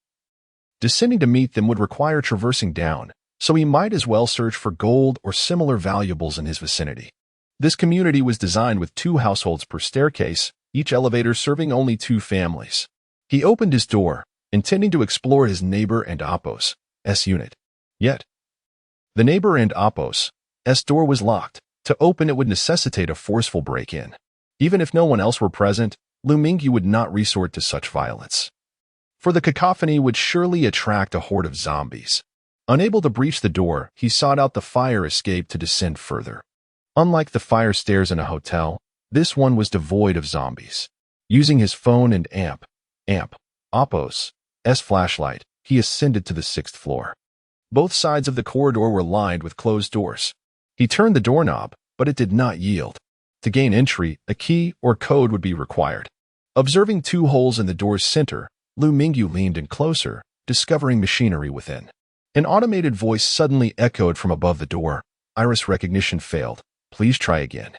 A: Descending to meet them would require traversing down, so he might as well search for gold or similar valuables in his vicinity. This community was designed with 2 households per staircase, each elevator serving only 2 families. He opened his door, intending to explore his neighbor and Oppo's unit. Yet, the neighbor and Oppo's door was locked. To open it would necessitate a forceful break-in. Even if no one else were present, Liu Mingyu would not resort to such violence, for the cacophony would surely attract a horde of zombies. Unable to breach the door, he sought out the fire escape to descend further. Unlike the fire stairs in a hotel, this one was devoid of zombies. Using his phone and Oppo's flashlight, he ascended to the 6th floor. Both sides of the corridor were lined with closed doors. He turned the doorknob, but it did not yield. To gain entry, a key or code would be required. Observing 2 holes in the door's center, Liu Mingyu leaned in closer, discovering machinery within. An automated voice suddenly echoed from above the door. Iris recognition failed. Please try again.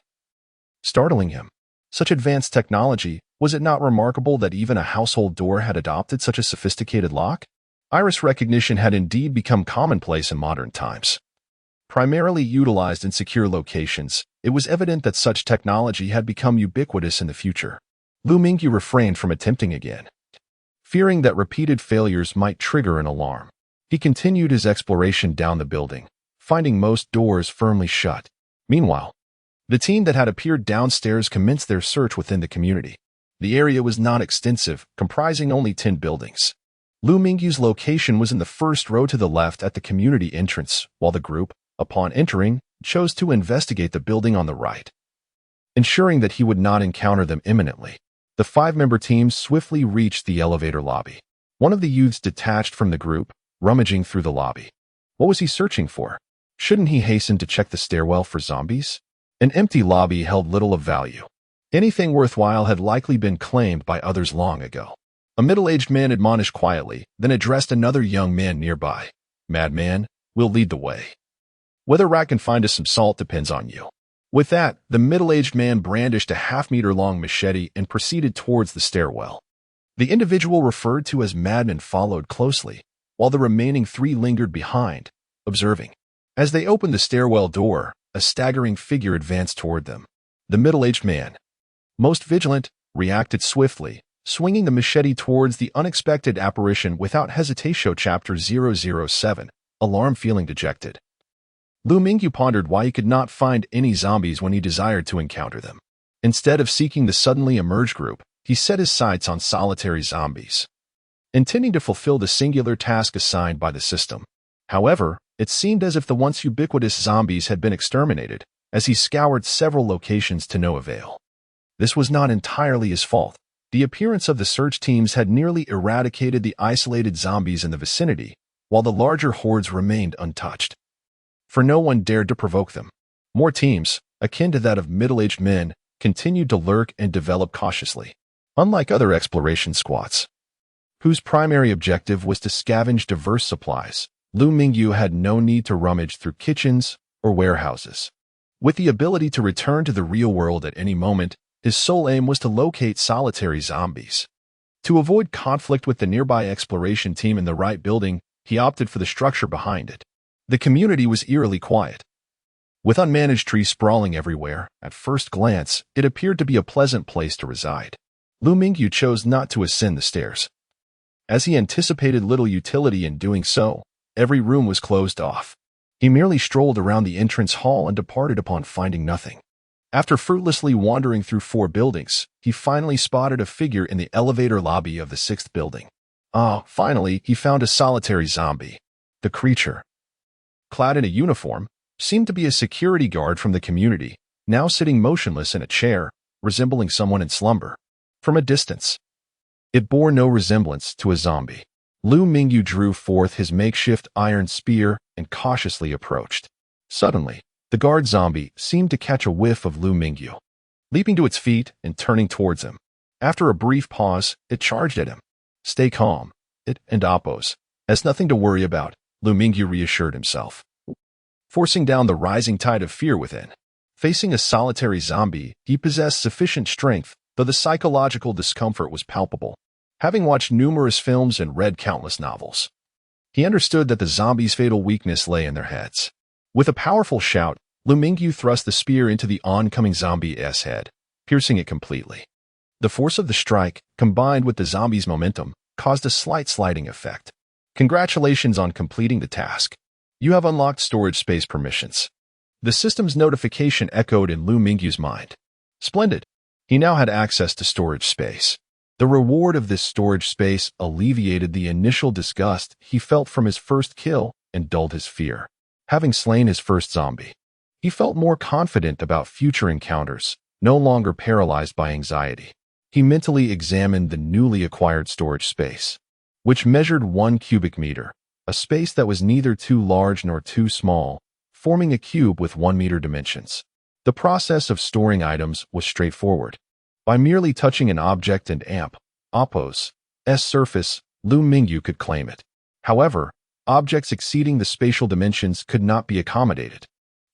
A: Startling him. Such advanced technology, was it not remarkable that even a household door had adopted such a sophisticated lock? Iris recognition had indeed become commonplace in modern times. Primarily utilized in secure locations, it was evident that such technology had become ubiquitous in the future. Liu Mingyu refrained from attempting again, fearing that repeated failures might trigger an alarm. He continued his exploration down the building, finding most doors firmly shut. Meanwhile, the team that had appeared downstairs commenced their search within the community. The area was not extensive, comprising only 10 buildings. Liu Mingyu's location was in the first row to the left at the community entrance, while the group, upon entering, chose to investigate the building on the right. Ensuring that he would not encounter them imminently, the 5-member team swiftly reached the elevator lobby. One of the youths detached from the group, rummaging through the lobby. What was he searching for? Shouldn't he hasten to check the stairwell for zombies? An empty lobby held little of value. Anything worthwhile had likely been claimed by others long ago. A middle-aged man admonished quietly, then addressed another young man nearby. Madman, we'll lead the way. Whether Rat can find us some salt depends on you. With that, the middle-aged man brandished a half-meter-long machete and proceeded towards the stairwell. The individual referred to as Madman followed closely, while the remaining 3 lingered behind, observing. As they opened the stairwell door, a staggering figure advanced toward them. The middle-aged man, most vigilant, reacted swiftly, swinging the machete towards the unexpected apparition without hesitation. Chapter 007. Alarm. Feeling dejected, Liu Mingyu pondered why he could not find any zombies when he desired to encounter them. Instead of seeking the suddenly emerged group, he set his sights on solitary zombies, intending to fulfill the singular task assigned by the system. However, it seemed as if the once ubiquitous zombies had been exterminated, as he scoured several locations to no avail. This was not entirely his fault. The appearance of the search teams had nearly eradicated the isolated zombies in the vicinity, while the larger hordes remained untouched. For no one dared to provoke them. More teams, akin to that of middle-aged men, continued to lurk and develop cautiously. Unlike other exploration squads, whose primary objective was to scavenge diverse supplies, Liu Mingyu had no need to rummage through kitchens or warehouses. With the ability to return to the real world at any moment, His sole aim was to locate solitary zombies. To avoid conflict with the nearby exploration team in the right building, he opted for the structure behind it. The community was eerily quiet. With unmanaged trees sprawling everywhere, at first glance, it appeared to be a pleasant place to reside. Liu Mingyu chose not to ascend the stairs. As he anticipated little utility in doing so, every room was closed off. He merely strolled around the entrance hall and departed upon finding nothing. After fruitlessly wandering through 4 buildings, he finally spotted a figure in the elevator lobby of the 6th building. Finally, he found a solitary zombie. The creature, clad in a uniform, seemed to be a security guard from the community, now sitting motionless in a chair, resembling someone in slumber. From a distance, it bore no resemblance to a zombie. Liu Mingyu drew forth his makeshift iron spear and cautiously approached. Suddenly, the guard zombie seemed to catch a whiff of Liu Mingyu. Leaping to its feet and turning towards him. After a brief pause, it charged at him. Stay calm. It and Oppos has nothing to worry about, Liu Mingyu reassured himself, forcing down the rising tide of fear within. Facing a solitary zombie, he possessed sufficient strength, though the psychological discomfort was palpable. Having watched numerous films and read countless novels, he understood that the zombies' fatal weakness lay in their heads. With a powerful shout, Liu Mingyu thrust the spear into the oncoming zombie's head, piercing it completely. The force of the strike, combined with the zombie's momentum, caused a slight sliding effect. Congratulations on completing the task. You have unlocked storage space permissions. The system's notification echoed in Liu Mingyu's mind. Splendid. He now had access to storage space. The reward of this storage space alleviated the initial disgust he felt from his first kill and dulled his fear. Having slain his first zombie, he felt more confident about future encounters, no longer paralyzed by anxiety. He mentally examined the newly acquired storage space, which measured 1 cubic meter, a space that was neither too large nor too small, forming a cube with 1 meter dimensions. The process of storing items was straightforward. By merely touching an object and Oppos' surface, Liu Mingyu could claim it. However, objects exceeding the spatial dimensions could not be accommodated.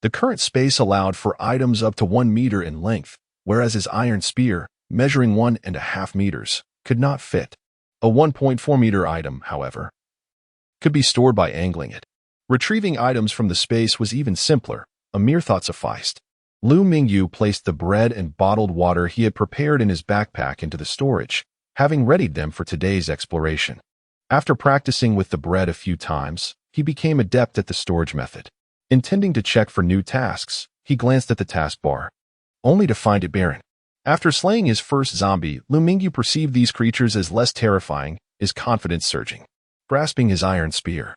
A: The current space allowed for items up to 1 meter in length, whereas his iron spear, measuring 1.5 meters, could not fit. A 1.4 meter item, however, could be stored by angling it. Retrieving items from the space was even simpler. A mere thought sufficed. Liu Mingyu placed the bread and bottled water he had prepared in his backpack into the storage, having readied them for today's exploration. After practicing with the bread a few times, he became adept at the storage method. Intending to check for new tasks, he glanced at the taskbar, only to find it barren. After slaying his first zombie, Liu Mingyu perceived these creatures as less terrifying, his confidence surging. Grasping his iron spear,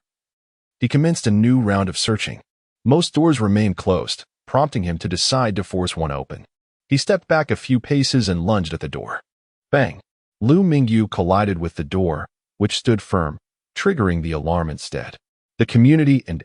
A: he commenced a new round of searching. Most doors remained closed, prompting him to decide to force one open. He stepped back a few paces and lunged at the door. Bang! Liu Mingyu collided with the door, which stood firm, triggering the alarm instead. The community and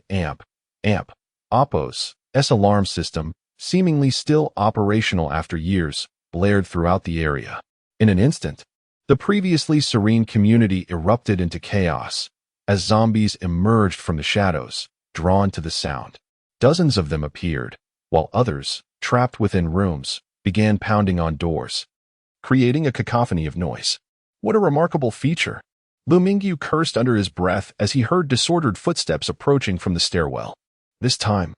A: Oppos' alarm system, seemingly still operational after years, blared throughout the area. In an instant, the previously serene community erupted into chaos as zombies emerged from the shadows, drawn to the sound. Dozens of them appeared, while others, trapped within rooms, began pounding on doors, creating a cacophony of noise. What a remarkable feature! Liu Mingyu cursed under his breath as he heard disordered footsteps approaching from the stairwell. This time,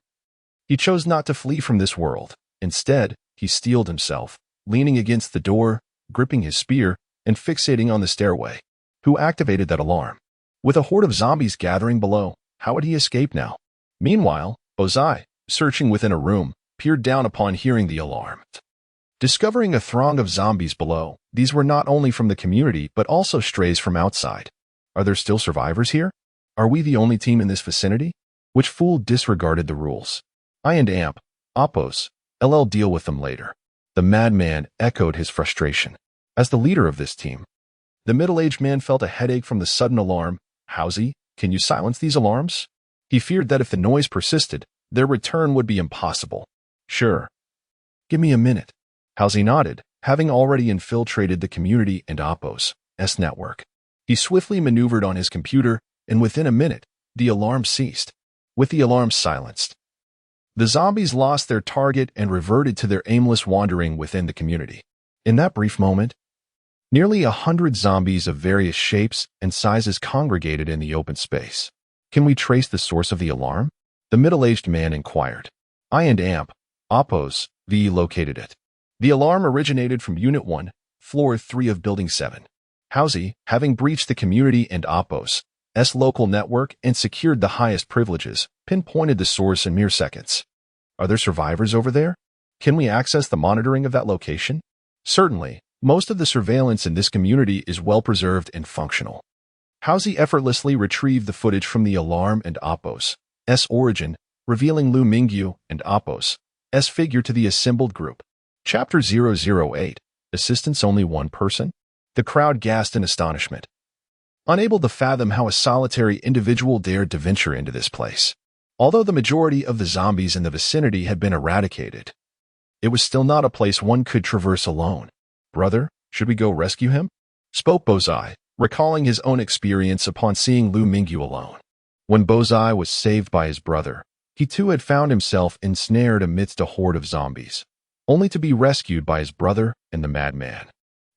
A: he chose not to flee from this world. Instead, he steeled himself, leaning against the door, gripping his spear, and fixating on the stairway. Who activated that alarm? With a horde of zombies gathering below, how would he escape now? Meanwhile, Ozai, searching within a room, peered down upon hearing the alarm. Discovering a throng of zombies below, these were not only from the community but also strays from outside. Are there still survivors here? Are we the only team in this vicinity? Which fool disregarded the rules? I and Oppos, deal with them later. The madman echoed his frustration. As the leader of this team, the middle-aged man felt a headache from the sudden alarm. Howsy, can you silence these alarms? He feared that if the noise persisted, their return would be impossible. Sure. Give me a minute. Howsy nodded, having already infiltrated the community and Oppos' network. He swiftly maneuvered on his computer, and within a minute, the alarm ceased. With the alarm silenced, the zombies lost their target and reverted to their aimless wandering within the community. In that brief moment, nearly 100 zombies of various shapes and sizes congregated in the open space. Can we trace the source of the alarm? The middle-aged man inquired. I and AMP, Oppos, V located it. The alarm originated from Unit 1, Floor 3 of Building 7. Housey, having breached the community and Oppos' local network and secured the highest privileges, pinpointed the source in mere seconds. Are there survivors over there? Can we access the monitoring of that location? Certainly. Most of the surveillance in this community is well preserved and functional. Housey effortlessly retrieved the footage from the alarm and Oppos' origin, revealing Liu Mingyu and Oppos' figure to the assembled group. Chapter 008. Assistance only one person? The crowd gasped in astonishment, unable to fathom how a solitary individual dared to venture into this place. Although the majority of the zombies in the vicinity had been eradicated, it was still not a place one could traverse alone. Brother, should we go rescue him? Spoke Bozai, recalling his own experience upon seeing Liu Mingyu alone. When Bozai was saved by his brother, he too had found himself ensnared amidst a horde of zombies, only to be rescued by his brother and the madman,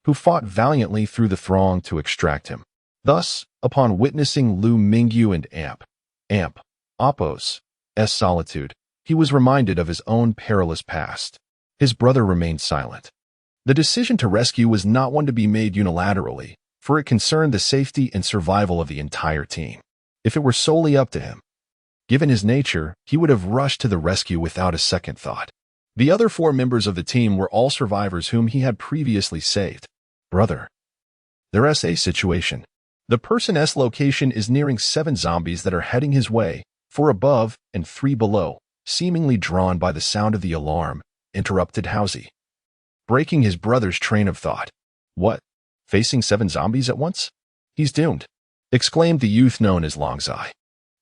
A: who fought valiantly through the throng to extract him. Thus, upon witnessing Liu Mingyu and AMP, Oppos' solitude, he was reminded of his own perilous past. His brother remained silent. The decision to rescue was not one to be made unilaterally, for it concerned the safety and survival of the entire team. If it were solely up to him, given his nature, he would have rushed to the rescue without a second thought. The other 4 members of the team were all survivors whom he had previously saved. Brother, there's a situation. The person's location is nearing 7 zombies that are heading his way, 4 above and 3 below, seemingly drawn by the sound of the alarm, interrupted Housey, breaking his brother's train of thought. What? Facing 7 zombies at once? He's doomed, exclaimed the youth known as Longzai.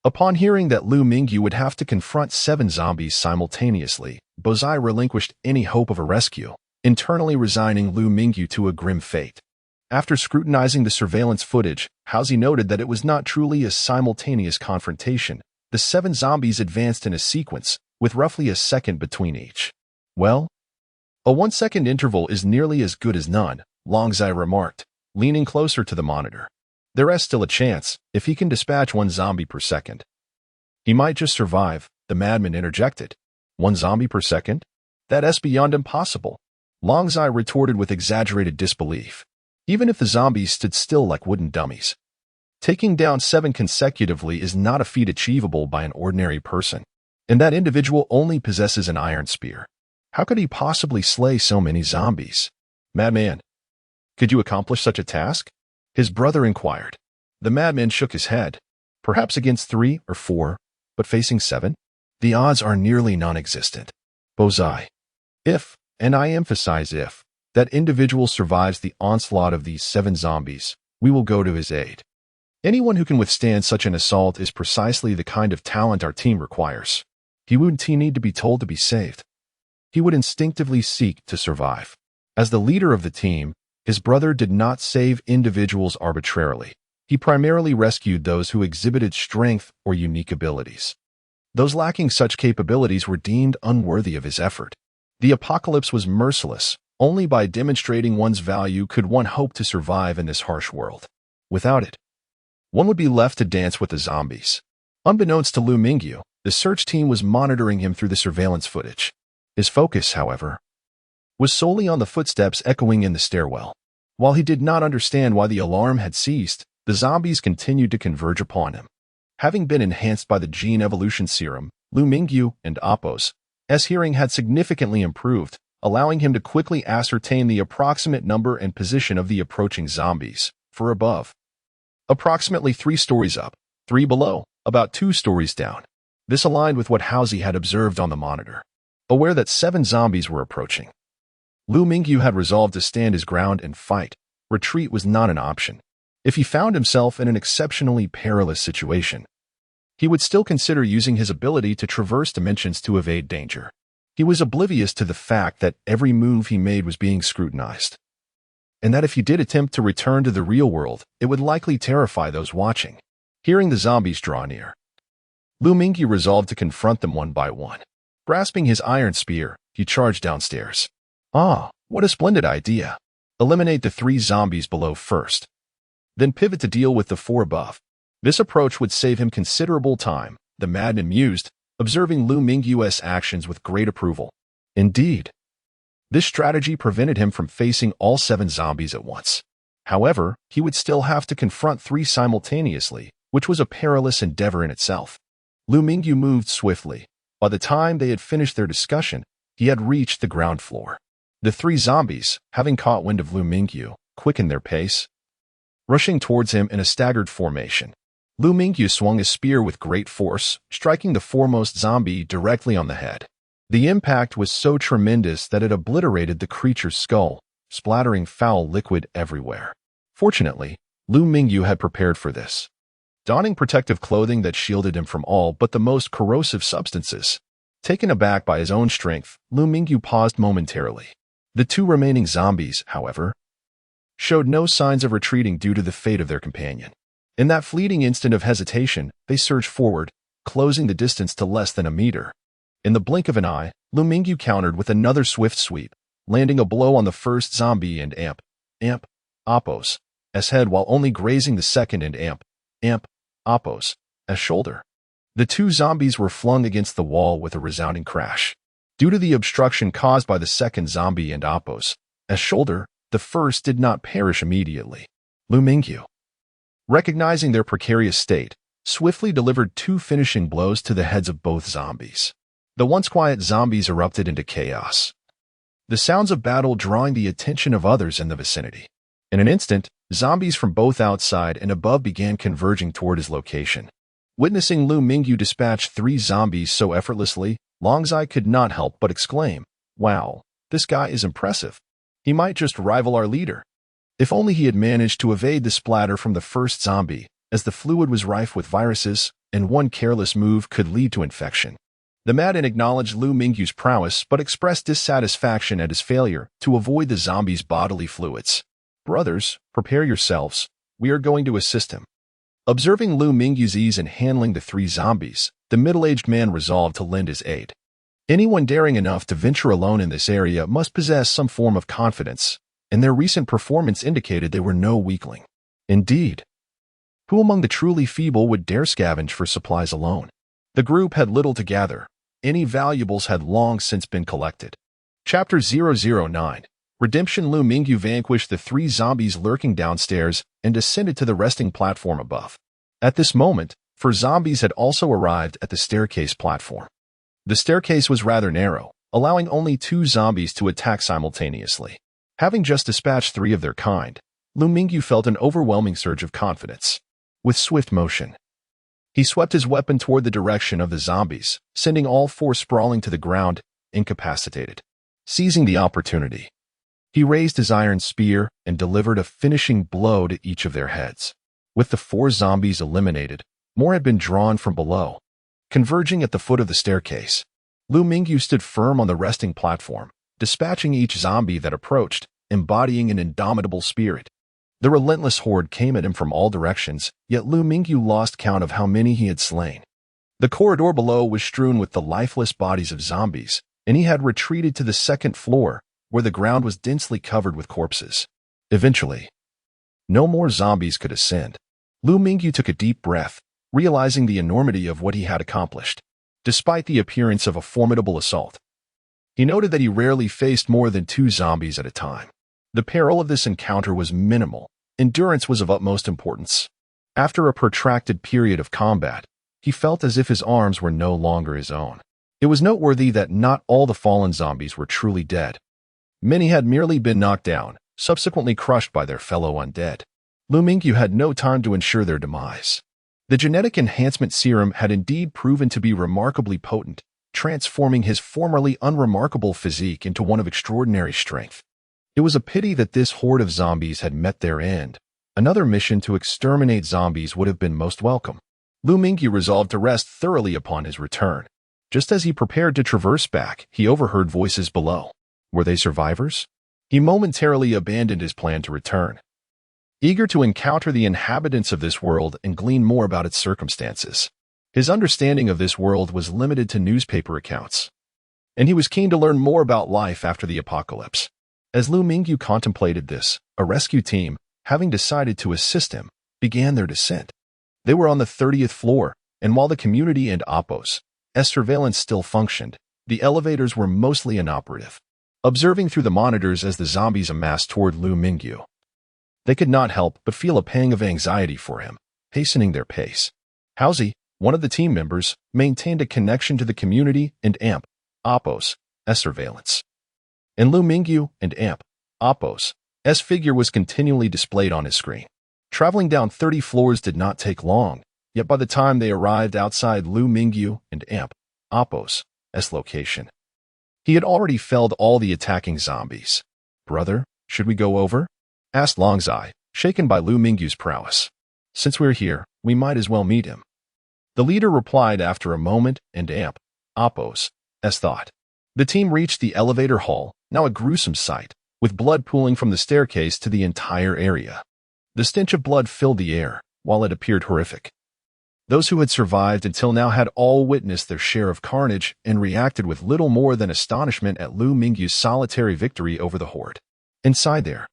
A: Upon hearing that Liu Mingyu would have to confront 7 zombies simultaneously, Bozai relinquished any hope of a rescue, internally resigning Liu Mingyu to a grim fate. After scrutinizing the surveillance footage, Housey noted that it was not truly a simultaneous confrontation. The 7 zombies advanced in a sequence, with roughly a second between each. Well, a 1-second interval is nearly as good as none, Longzai remarked, leaning closer to the monitor. There's still a chance, if he can dispatch 1 zombie per second. He might just survive, the madman interjected. 1 zombie per second? That's beyond impossible, Longzai retorted with exaggerated disbelief. Even if the zombies stood still like wooden dummies, taking down 7 consecutively is not a feat achievable by an ordinary person, and that individual only possesses an iron spear. How could he possibly slay so many zombies? Madman, could you accomplish such a task? His brother inquired. The madman shook his head. Perhaps against 3 or 4, but facing 7? The odds are nearly non-existent. Bozai. If, and I emphasize if, that individual survives the onslaught of these 7 zombies, we will go to his aid. Anyone who can withstand such an assault is precisely the kind of talent our team requires. He wouldn't need to be told to be saved. He would instinctively seek to survive. As the leader of the team, his brother did not save individuals arbitrarily. He primarily rescued those who exhibited strength or unique abilities. Those lacking such capabilities were deemed unworthy of his effort. The apocalypse was merciless. Only by demonstrating one's value could one hope to survive in this harsh world. Without it, one would be left to dance with the zombies. Unbeknownst to Liu Mingyu, the search team was monitoring him through the surveillance footage. His focus, however, was solely on the footsteps echoing in the stairwell. While he did not understand why the alarm had ceased, the zombies continued to converge upon him. Having been enhanced by the gene evolution serum, Liu Mingyu and Oppos' hearing had significantly improved, allowing him to quickly ascertain the approximate number and position of the approaching zombies. For above, approximately 3 stories up, 3 below, about 2 stories down. This aligned with what Housey had observed on the monitor. Aware that 7 zombies were approaching, Liu Mingyu had resolved to stand his ground and fight. Retreat was not an option. If he found himself in an exceptionally perilous situation, he would still consider using his ability to traverse dimensions to evade danger. He was oblivious to the fact that every move he made was being scrutinized, and that if he did attempt to return to the real world, it would likely terrify those watching. Hearing the zombies draw near, Liu Mingyu resolved to confront them one by one. Grasping his iron spear, he charged downstairs. Ah, What a splendid idea. Eliminate the 3 zombies below first, then pivot to deal with the 4 above. This approach would save him considerable time, the madman mused, observing Liu Mingyu's actions with great approval. Indeed, this strategy prevented him from facing all 7 zombies at once. However, he would still have to confront 3 simultaneously, which was a perilous endeavor in itself. Liu Mingyu moved swiftly. By the time they had finished their discussion, he had reached the ground floor. The 3 zombies, having caught wind of Liu Mingyu, quickened their pace, rushing towards him in a staggered formation. Liu Mingyu swung his spear with great force, striking the foremost zombie directly on the head. The impact was so tremendous that it obliterated the creature's skull, splattering foul liquid everywhere. Fortunately, Liu Mingyu had prepared for this, donning protective clothing that shielded him from all but the most corrosive substances. Taken aback by his own strength, Liu Mingyu paused momentarily. The 2 remaining zombies, however, showed no signs of retreating due to the fate of their companion. In that fleeting instant of hesitation, they surged forward, closing the distance to less than a meter. In the blink of an eye, Liu Mingyu countered with another swift sweep, landing a blow on the first zombie and Appos' head while only grazing the second and Appos' shoulder. The 2 zombies were flung against the wall with a resounding crash. Due to the obstruction caused by the second zombie and Appos' shoulder, the first did not perish immediately. Liu Mingyu, recognizing their precarious state, swiftly delivered 2 finishing blows to the heads of both zombies. The once quiet zombies erupted into chaos, the sounds of battle drawing the attention of others in the vicinity. In an instant, zombies from both outside and above began converging toward his location. Witnessing Liu Mingyu dispatch 3 zombies so effortlessly, Longzai could not help but exclaim, "Wow, this guy is impressive. He might just rival our leader." If only he had managed to evade the splatter from the first zombie, as the fluid was rife with viruses, and one careless move could lead to infection. The madman acknowledged Liu Mingyu's prowess but expressed dissatisfaction at his failure to avoid the zombie's bodily fluids. "Brothers, prepare yourselves. We are going to assist him." Observing Liu Mingyu's ease in handling the 3 zombies, the middle-aged man resolved to lend his aid. Anyone daring enough to venture alone in this area must possess some form of confidence, and their recent performance indicated they were no weakling. Indeed, who among the truly feeble would dare scavenge for supplies alone? The group had little to gather. Any valuables had long since been collected. Chapter 009. Redemption. Liu Mingyu vanquished the 3 zombies lurking downstairs and descended to the resting platform above. At this moment, 4 zombies had also arrived at the staircase platform. The staircase was rather narrow, allowing only 2 zombies to attack simultaneously. Having just dispatched 3 of their kind, Liu Mingyu felt an overwhelming surge of confidence. With swift motion, he swept his weapon toward the direction of the zombies, sending all 4 sprawling to the ground, incapacitated. Seizing the opportunity, he raised his iron spear and delivered a finishing blow to each of their heads. With the 4 zombies eliminated, more had been drawn from below. Converging at the foot of the staircase, Liu Mingyu stood firm on the resting platform, dispatching each zombie that approached, embodying an indomitable spirit. The relentless horde came at him from all directions, yet Liu Mingyu lost count of how many he had slain. The corridor below was strewn with the lifeless bodies of zombies, and he had retreated to the 2nd floor, where the ground was densely covered with corpses. Eventually, no more zombies could ascend. Liu Mingyu took a deep breath, realizing the enormity of what he had accomplished. Despite the appearance of a formidable assault, he noted that he rarely faced more than 2 zombies at a time. The peril of this encounter was minimal. Endurance was of utmost importance. After a protracted period of combat, he felt as if his arms were no longer his own. It was noteworthy that not all the fallen zombies were truly dead. Many had merely been knocked down, subsequently crushed by their fellow undead. Liu Mingyu had no time to ensure their demise. The genetic enhancement serum had indeed proven to be remarkably potent, transforming his formerly unremarkable physique into one of extraordinary strength. It was a pity that this horde of zombies had met their end. Another mission to exterminate zombies would have been most welcome. Liu Mingyu resolved to rest thoroughly upon his return. Just as he prepared to traverse back, he overheard voices below. Were they survivors? He momentarily abandoned his plan to return, eager to encounter the inhabitants of this world and glean more about its circumstances. His understanding of this world was limited to newspaper accounts, and he was keen to learn more about life after the apocalypse. As Liu Mingyu contemplated this, a rescue team, having decided to assist him, began their descent. They were on the 30th floor, and while the community and Oppo's surveillance still functioned, the elevators were mostly inoperative. Observing through the monitors as the zombies amassed toward Liu Mingyu, they could not help but feel a pang of anxiety for him, hastening their pace. Housie, one of the team members, maintained a connection to the community and Oppo's surveillance. And Liu Mingyu and Oppo's figure was continually displayed on his screen. Traveling down 30 floors did not take long, yet by the time they arrived outside Liu Mingyu and Oppo's location, he had already felled all the attacking zombies. "Brother, should we go over?" asked Longzai, shaken by Liu Mingyu's prowess. "Since we're here, we might as well meet him." The leader replied after a moment and Oppo's thought. The team reached the elevator hall, now a gruesome sight, with blood pooling from the staircase to the entire area. The stench of blood filled the air, while it appeared horrific. Those who had survived until now had all witnessed their share of carnage and reacted with little more than astonishment at Liu Mingyu's solitary victory over the horde. Inside there,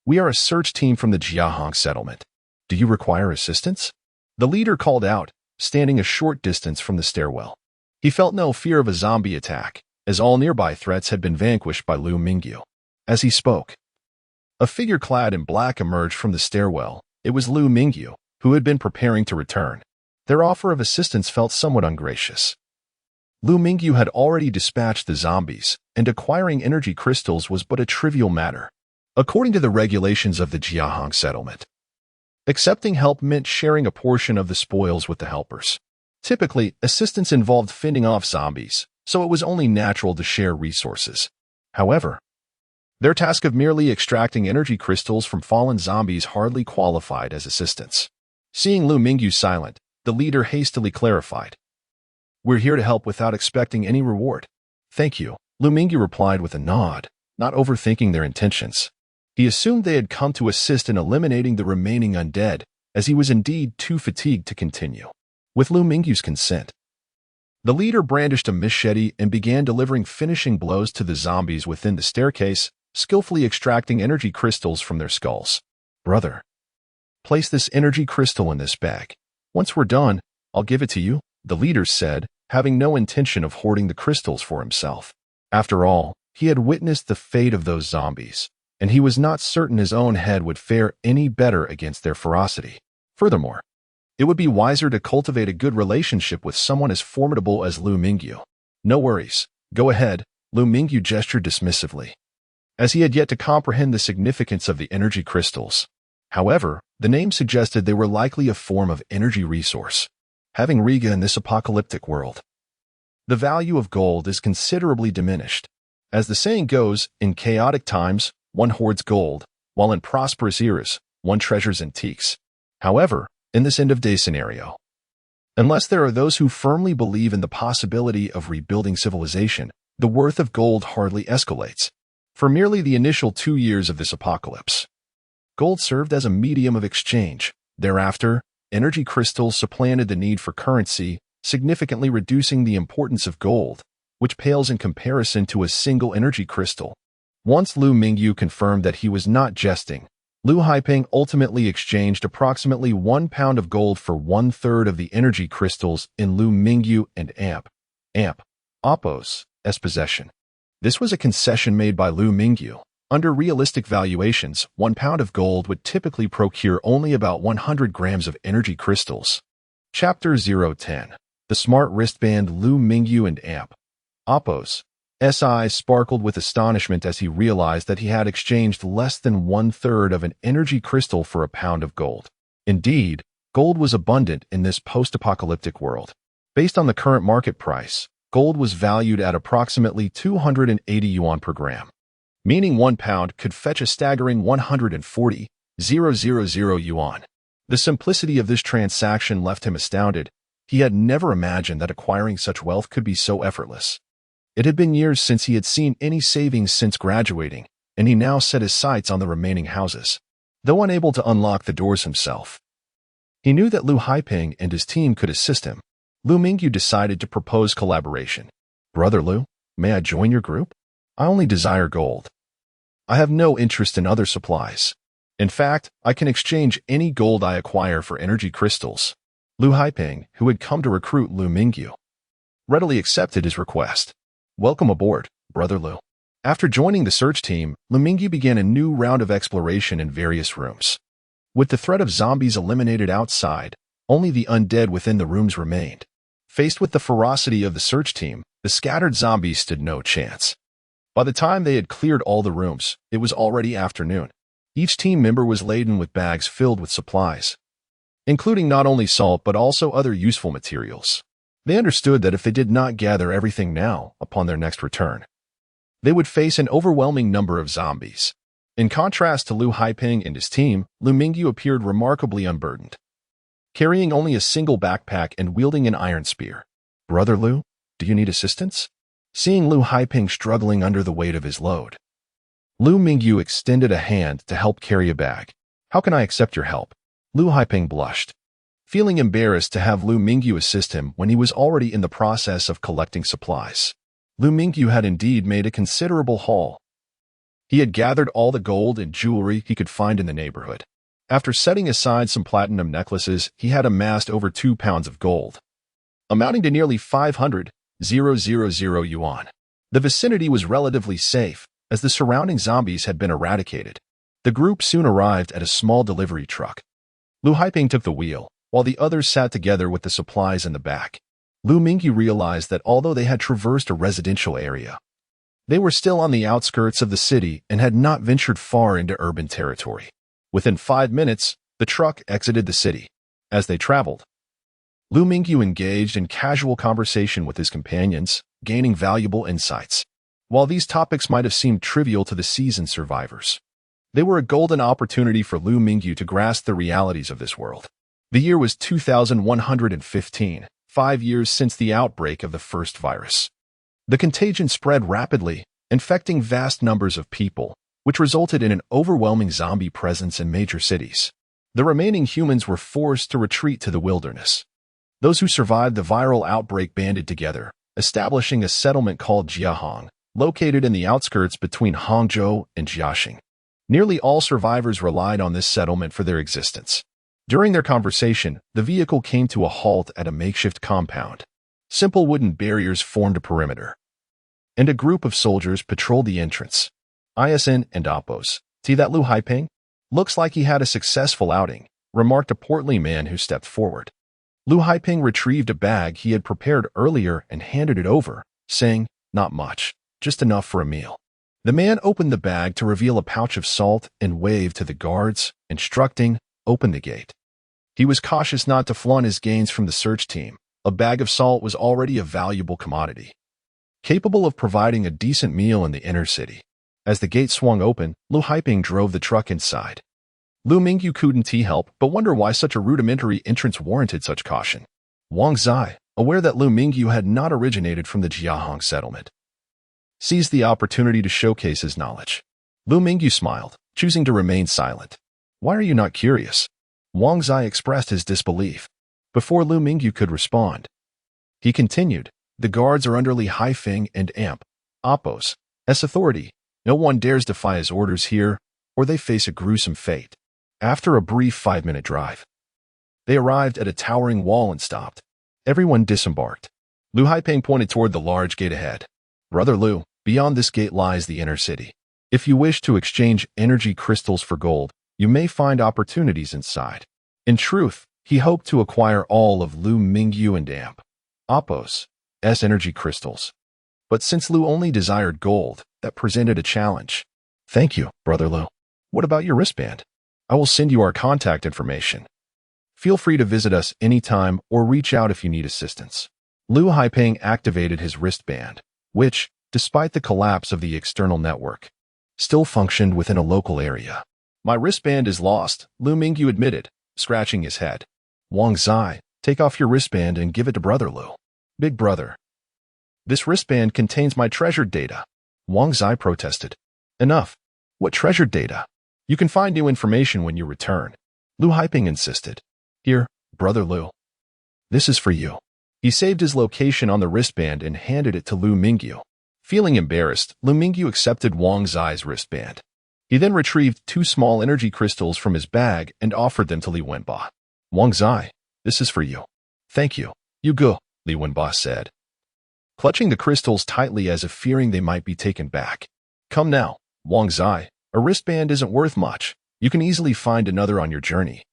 A: "We are a search team from the Jiahong settlement. Do you require assistance?" The leader called out, standing a short distance from the stairwell. He felt no fear of a zombie attack, as all nearby threats had been vanquished by Liu Mingyu. As he spoke, a figure clad in black emerged from the stairwell. It was Liu Mingyu, who had been preparing to return. Their offer of assistance felt somewhat ungracious. Liu Mingyu had already dispatched the zombies, and acquiring energy crystals was but a trivial matter, according to the regulations of the Jiahong settlement. Accepting help meant sharing a portion of the spoils with the helpers. Typically, assistance involved fending off zombies, so it was only natural to share resources. However, their task of merely extracting energy crystals from fallen zombies hardly qualified as assistance. Seeing Liu Mingyu silent, the leader hastily clarified, "We're here to help without expecting any reward." "Thank you," Liu Mingyu replied with a nod, not overthinking their intentions. He assumed they had come to assist in eliminating the remaining undead, as he was indeed too fatigued to continue. With Liu Mingyu's consent, the leader brandished a machete and began delivering finishing blows to the zombies within the staircase, skillfully extracting energy crystals from their skulls. "Brother, place this energy crystal in this bag. Once we're done, I'll give it to you," the leader said, having no intention of hoarding the crystals for himself. After all, he had witnessed the fate of those zombies, and he was not certain his own head would fare any better against their ferocity. Furthermore, it would be wiser to cultivate a good relationship with someone as formidable as Liu Mingyu. "No worries. Go ahead," Liu Mingyu gestured dismissively, as he had yet to comprehend the significance of the energy crystals. However, the name suggested they were likely a form of energy resource. Having Riga in this apocalyptic world, the value of gold is considerably diminished. As the saying goes, in chaotic times, one hoards gold, while in prosperous eras, one treasures antiques. However, in this end-of-day scenario, unless there are those who firmly believe in the possibility of rebuilding civilization, the worth of gold hardly escalates. For merely the initial 2 years of this apocalypse, gold served as a medium of exchange. Thereafter, energy crystals supplanted the need for currency, significantly reducing the importance of gold, which pales in comparison to a single energy crystal. Once Liu Mingyu confirmed that he was not jesting, Liu Haiping ultimately exchanged approximately 1 pound of gold for 1/3 of the energy crystals in Liu Mingyu and Oppo's possession. This was a concession made by Liu Mingyu. Under realistic valuations, 1 pound of gold would typically procure only about 100 grams of energy crystals. Chapter 010. The Smart Wristband. Liu Mingyu and Oppo's eyes sparkled with astonishment as he realized that he had exchanged less than 1/3 of an energy crystal for a pound of gold. Indeed, gold was abundant in this post-apocalyptic world. Based on the current market price, gold was valued at approximately 280 yuan per gram, meaning 1 pound could fetch a staggering 140,000 yuan. The simplicity of this transaction left him astounded. He had never imagined that acquiring such wealth could be so effortless. It had been years since he had seen any savings since graduating, and he now set his sights on the remaining houses. Though unable to unlock the doors himself, he knew that Liu Haiping and his team could assist him. Liu Mingyu decided to propose collaboration. "Brother Liu, may I join your group? I only desire gold." I have no interest in other supplies. In fact, I can exchange any gold I acquire for energy crystals. Liu Haiping, who had come to recruit Liu Mingyu, readily accepted his request. Welcome aboard, Brother Liu. After joining the search team, Liu Mingyu began a new round of exploration in various rooms. With the threat of zombies eliminated outside, only the undead within the rooms remained. Faced with the ferocity of the search team, the scattered zombies stood no chance. By the time they had cleared all the rooms, it was already afternoon. Each team member was laden with bags filled with supplies, including not only salt but also other useful materials. They understood that if they did not gather everything now, upon their next return, they would face an overwhelming number of zombies. In contrast to Liu Haiping and his team, Liu Mingyu appeared remarkably unburdened, carrying only a single backpack and wielding an iron spear. Brother Liu, do you need assistance? Seeing Liu Haiping struggling under the weight of his load, Liu Mingyu extended a hand to help carry a bag. How can I accept your help? Liu Haiping blushed, feeling embarrassed to have Liu Mingyu assist him when he was already in the process of collecting supplies. Liu Mingyu had indeed made a considerable haul. He had gathered all the gold and jewelry he could find in the neighborhood. After setting aside some platinum necklaces, he had amassed over 2 pounds of gold, amounting to nearly 500,000 yuan. The vicinity was relatively safe, as the surrounding zombies had been eradicated. The group soon arrived at a small delivery truck. Liu Haiping took the wheel, while the others sat together with the supplies in the back. Liu Mingyu realized that although they had traversed a residential area, they were still on the outskirts of the city and had not ventured far into urban territory. Within 5 minutes, the truck exited the city. As they traveled, Liu Mingyu engaged in casual conversation with his companions, gaining valuable insights. While these topics might have seemed trivial to the seasoned survivors, they were a golden opportunity for Liu Mingyu to grasp the realities of this world. The year was 2115, 5 years since the outbreak of the first virus. The contagion spread rapidly, infecting vast numbers of people, which resulted in an overwhelming zombie presence in major cities. The remaining humans were forced to retreat to the wilderness. Those who survived the viral outbreak banded together, establishing a settlement called Jiahong, located in the outskirts between Hangzhou and Jiaxing. Nearly all survivors relied on this settlement for their existence. During their conversation, the vehicle came to a halt at a makeshift compound. Simple wooden barriers formed a perimeter, and a group of soldiers patrolled the entrance. ISN and Oppos. See that Liu Haiping? Looks like he had a successful outing, remarked a portly man who stepped forward. Liu Haiping retrieved a bag he had prepared earlier and handed it over, saying, "Not much, just enough for a meal." The man opened the bag to reveal a pouch of salt and waved to the guards, instructing, "Open the gate." He was cautious not to flaunt his gains from the search team. A bag of salt was already a valuable commodity, capable of providing a decent meal in the inner city. As the gate swung open, Liu Haiping drove the truck inside. Liu Mingyu couldn't help but wonder why such a rudimentary entrance warranted such caution. Wang Zai, aware that Liu Mingyu had not originated from the Jiahong settlement, seized the opportunity to showcase his knowledge. Liu Mingyu smiled, choosing to remain silent. "Why are you not curious?" Wang Zai expressed his disbelief. Before Liu Mingyu could respond, he continued, "The guards are under Li Haifeng and Amp, Oppos, S authority. No one dares defy his orders here, or they face a gruesome fate." After a brief 5-minute drive, they arrived at a towering wall and stopped. Everyone disembarked. Liu Haiping pointed toward the large gate ahead. "Brother Liu, beyond this gate lies the inner city. If you wish to exchange energy crystals for gold, you may find opportunities inside." In truth, he hoped to acquire all of Liu Mingyu and Amp, Oppos, S energy crystals. But since Liu only desired gold, that presented a challenge. "Thank you, Brother Liu. What about your wristband? I will send you our contact information. Feel free to visit us anytime or reach out if you need assistance." Liu Haiping activated his wristband, which, despite the collapse of the external network, still functioned within a local area. "My wristband is lost," Liu Mingyu admitted, scratching his head. "Wang Zai, take off your wristband and give it to Brother Liu." "Big brother, this wristband contains my treasured data," Wang Zai protested. "Enough. What treasured data? You can find new information when you return," Liu Haiping insisted. "Here, Brother Liu. This is for you." He saved his location on the wristband and handed it to Liu Mingyu. Feeling embarrassed, Liu Mingyu accepted Wang Zai's wristband. He then retrieved 2 small energy crystals from his bag and offered them to Li Wenba. Wang Zai, this is for you. Thank you. You go, Li Wenba said, clutching the crystals tightly as if fearing they might be taken back. Come now, Wang Zai, a wristband isn't worth much. You can easily find another on your journey.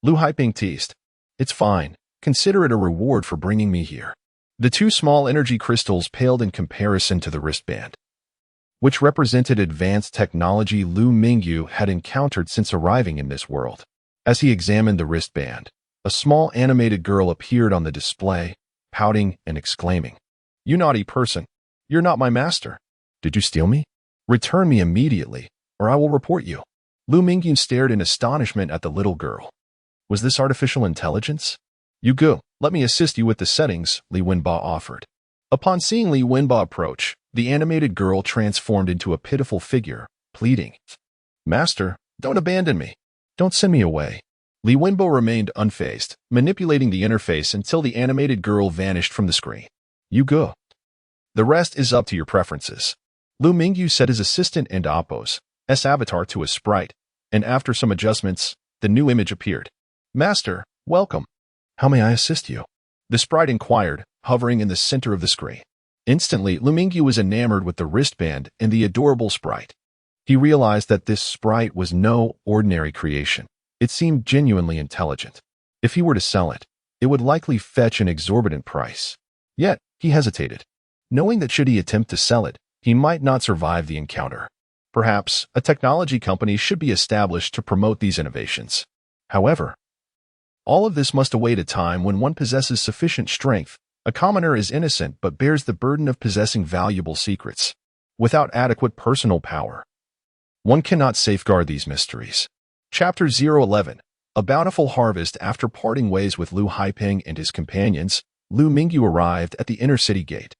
A: Lu Haiping teased. It's fine. Consider it a reward for bringing me here. The 2 small energy crystals paled in comparison to the wristband, which represented advanced technology Liu Mingyu had encountered since arriving in this world. As he examined the wristband, a small animated girl appeared on the display, pouting and exclaiming, You naughty person! You're not my master! Did you steal me? Return me immediately, or I will report you. Liu Mingyu stared in astonishment at the little girl. Was this artificial intelligence? You go, let me assist you with the settings, Li Wenba offered. Upon seeing Li Wenba approach, the animated girl transformed into a pitiful figure, pleading, Master, don't abandon me. Don't send me away. Li Wenba remained unfazed, manipulating the interface until the animated girl vanished from the screen. You go. The rest is up to your preferences. Liu Mingyu set his assistant and Oppo's avatar to a sprite, and after some adjustments, the new image appeared. Master, welcome. How may I assist you? The sprite inquired, hovering in the center of the screen. Instantly, Liu Mingyu was enamored with the wristband and the adorable sprite. He realized that this sprite was no ordinary creation. It seemed genuinely intelligent. If he were to sell it, it would likely fetch an exorbitant price. Yet, he hesitated, knowing that should he attempt to sell it, he might not survive the encounter. Perhaps a technology company should be established to promote these innovations. However, all of this must await a time when one possesses sufficient strength. A commoner is innocent but bears the burden of possessing valuable secrets. Without adequate personal power, one cannot safeguard these mysteries. Chapter 011. A bountiful harvest. After parting ways with Liu Haiping and his companions, Liu Mingyu arrived at the inner city gate.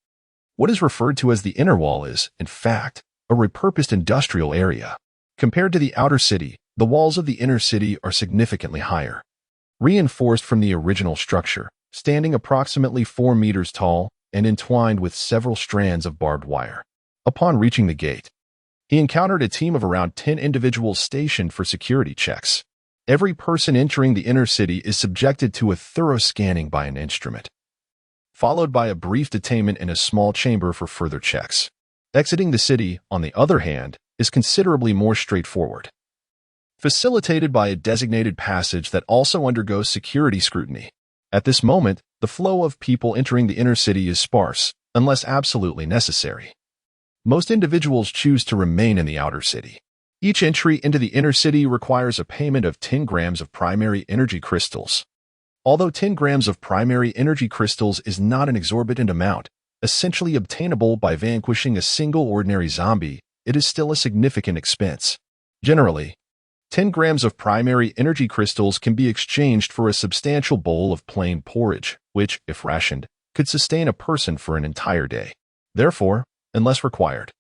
A: What is referred to as the inner wall is, in fact, a repurposed industrial area. Compared to the outer city, the walls of the inner city are significantly higher, reinforced from the original structure, standing approximately 4 meters tall and entwined with several strands of barbed wire. Upon reaching the gate, he encountered a team of around 10 individuals stationed for security checks. Every person entering the inner city is subjected to a thorough scanning by an instrument, followed by a brief detainment in a small chamber for further checks. Exiting the city, on the other hand, is considerably more straightforward, facilitated by a designated passage that also undergoes security scrutiny. At this moment, the flow of people entering the inner city is sparse, unless absolutely necessary. Most individuals choose to remain in the outer city. Each entry into the inner city requires a payment of 10 grams of primary energy crystals. Although 10 grams of primary energy crystals is not an exorbitant amount, essentially obtainable by vanquishing a single ordinary zombie, it is still a significant expense. Generally, 10 grams of primary energy crystals can be exchanged for a substantial bowl of plain porridge, which, if rationed, could sustain a person for an entire day. Therefore, unless required,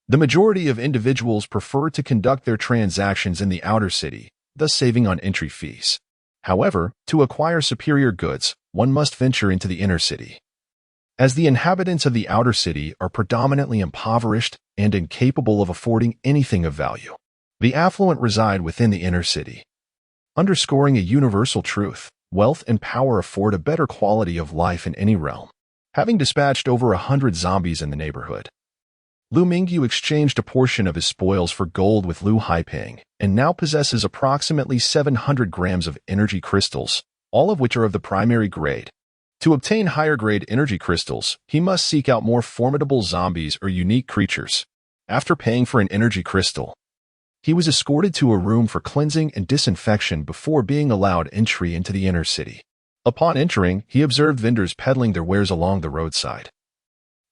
A: the majority of individuals prefer to conduct their transactions in the outer city, thus saving on entry fees. However, to acquire superior goods, one must venture into the inner city. As the inhabitants of the outer city are predominantly impoverished and incapable of affording anything of value, the affluent reside within the inner city. Underscoring a universal truth, wealth and power afford a better quality of life in any realm. Having dispatched over 100 zombies in the neighborhood, Liu Mingyu exchanged a portion of his spoils for gold with Liu Haiping and now possesses approximately 700 grams of energy crystals, all of which are of the primary grade. To obtain higher-grade energy crystals, he must seek out more formidable zombies or unique creatures. After paying for an energy crystal, he was escorted to a room for cleansing and disinfection before being allowed entry into the inner city. Upon entering, he observed vendors peddling their wares along the roadside,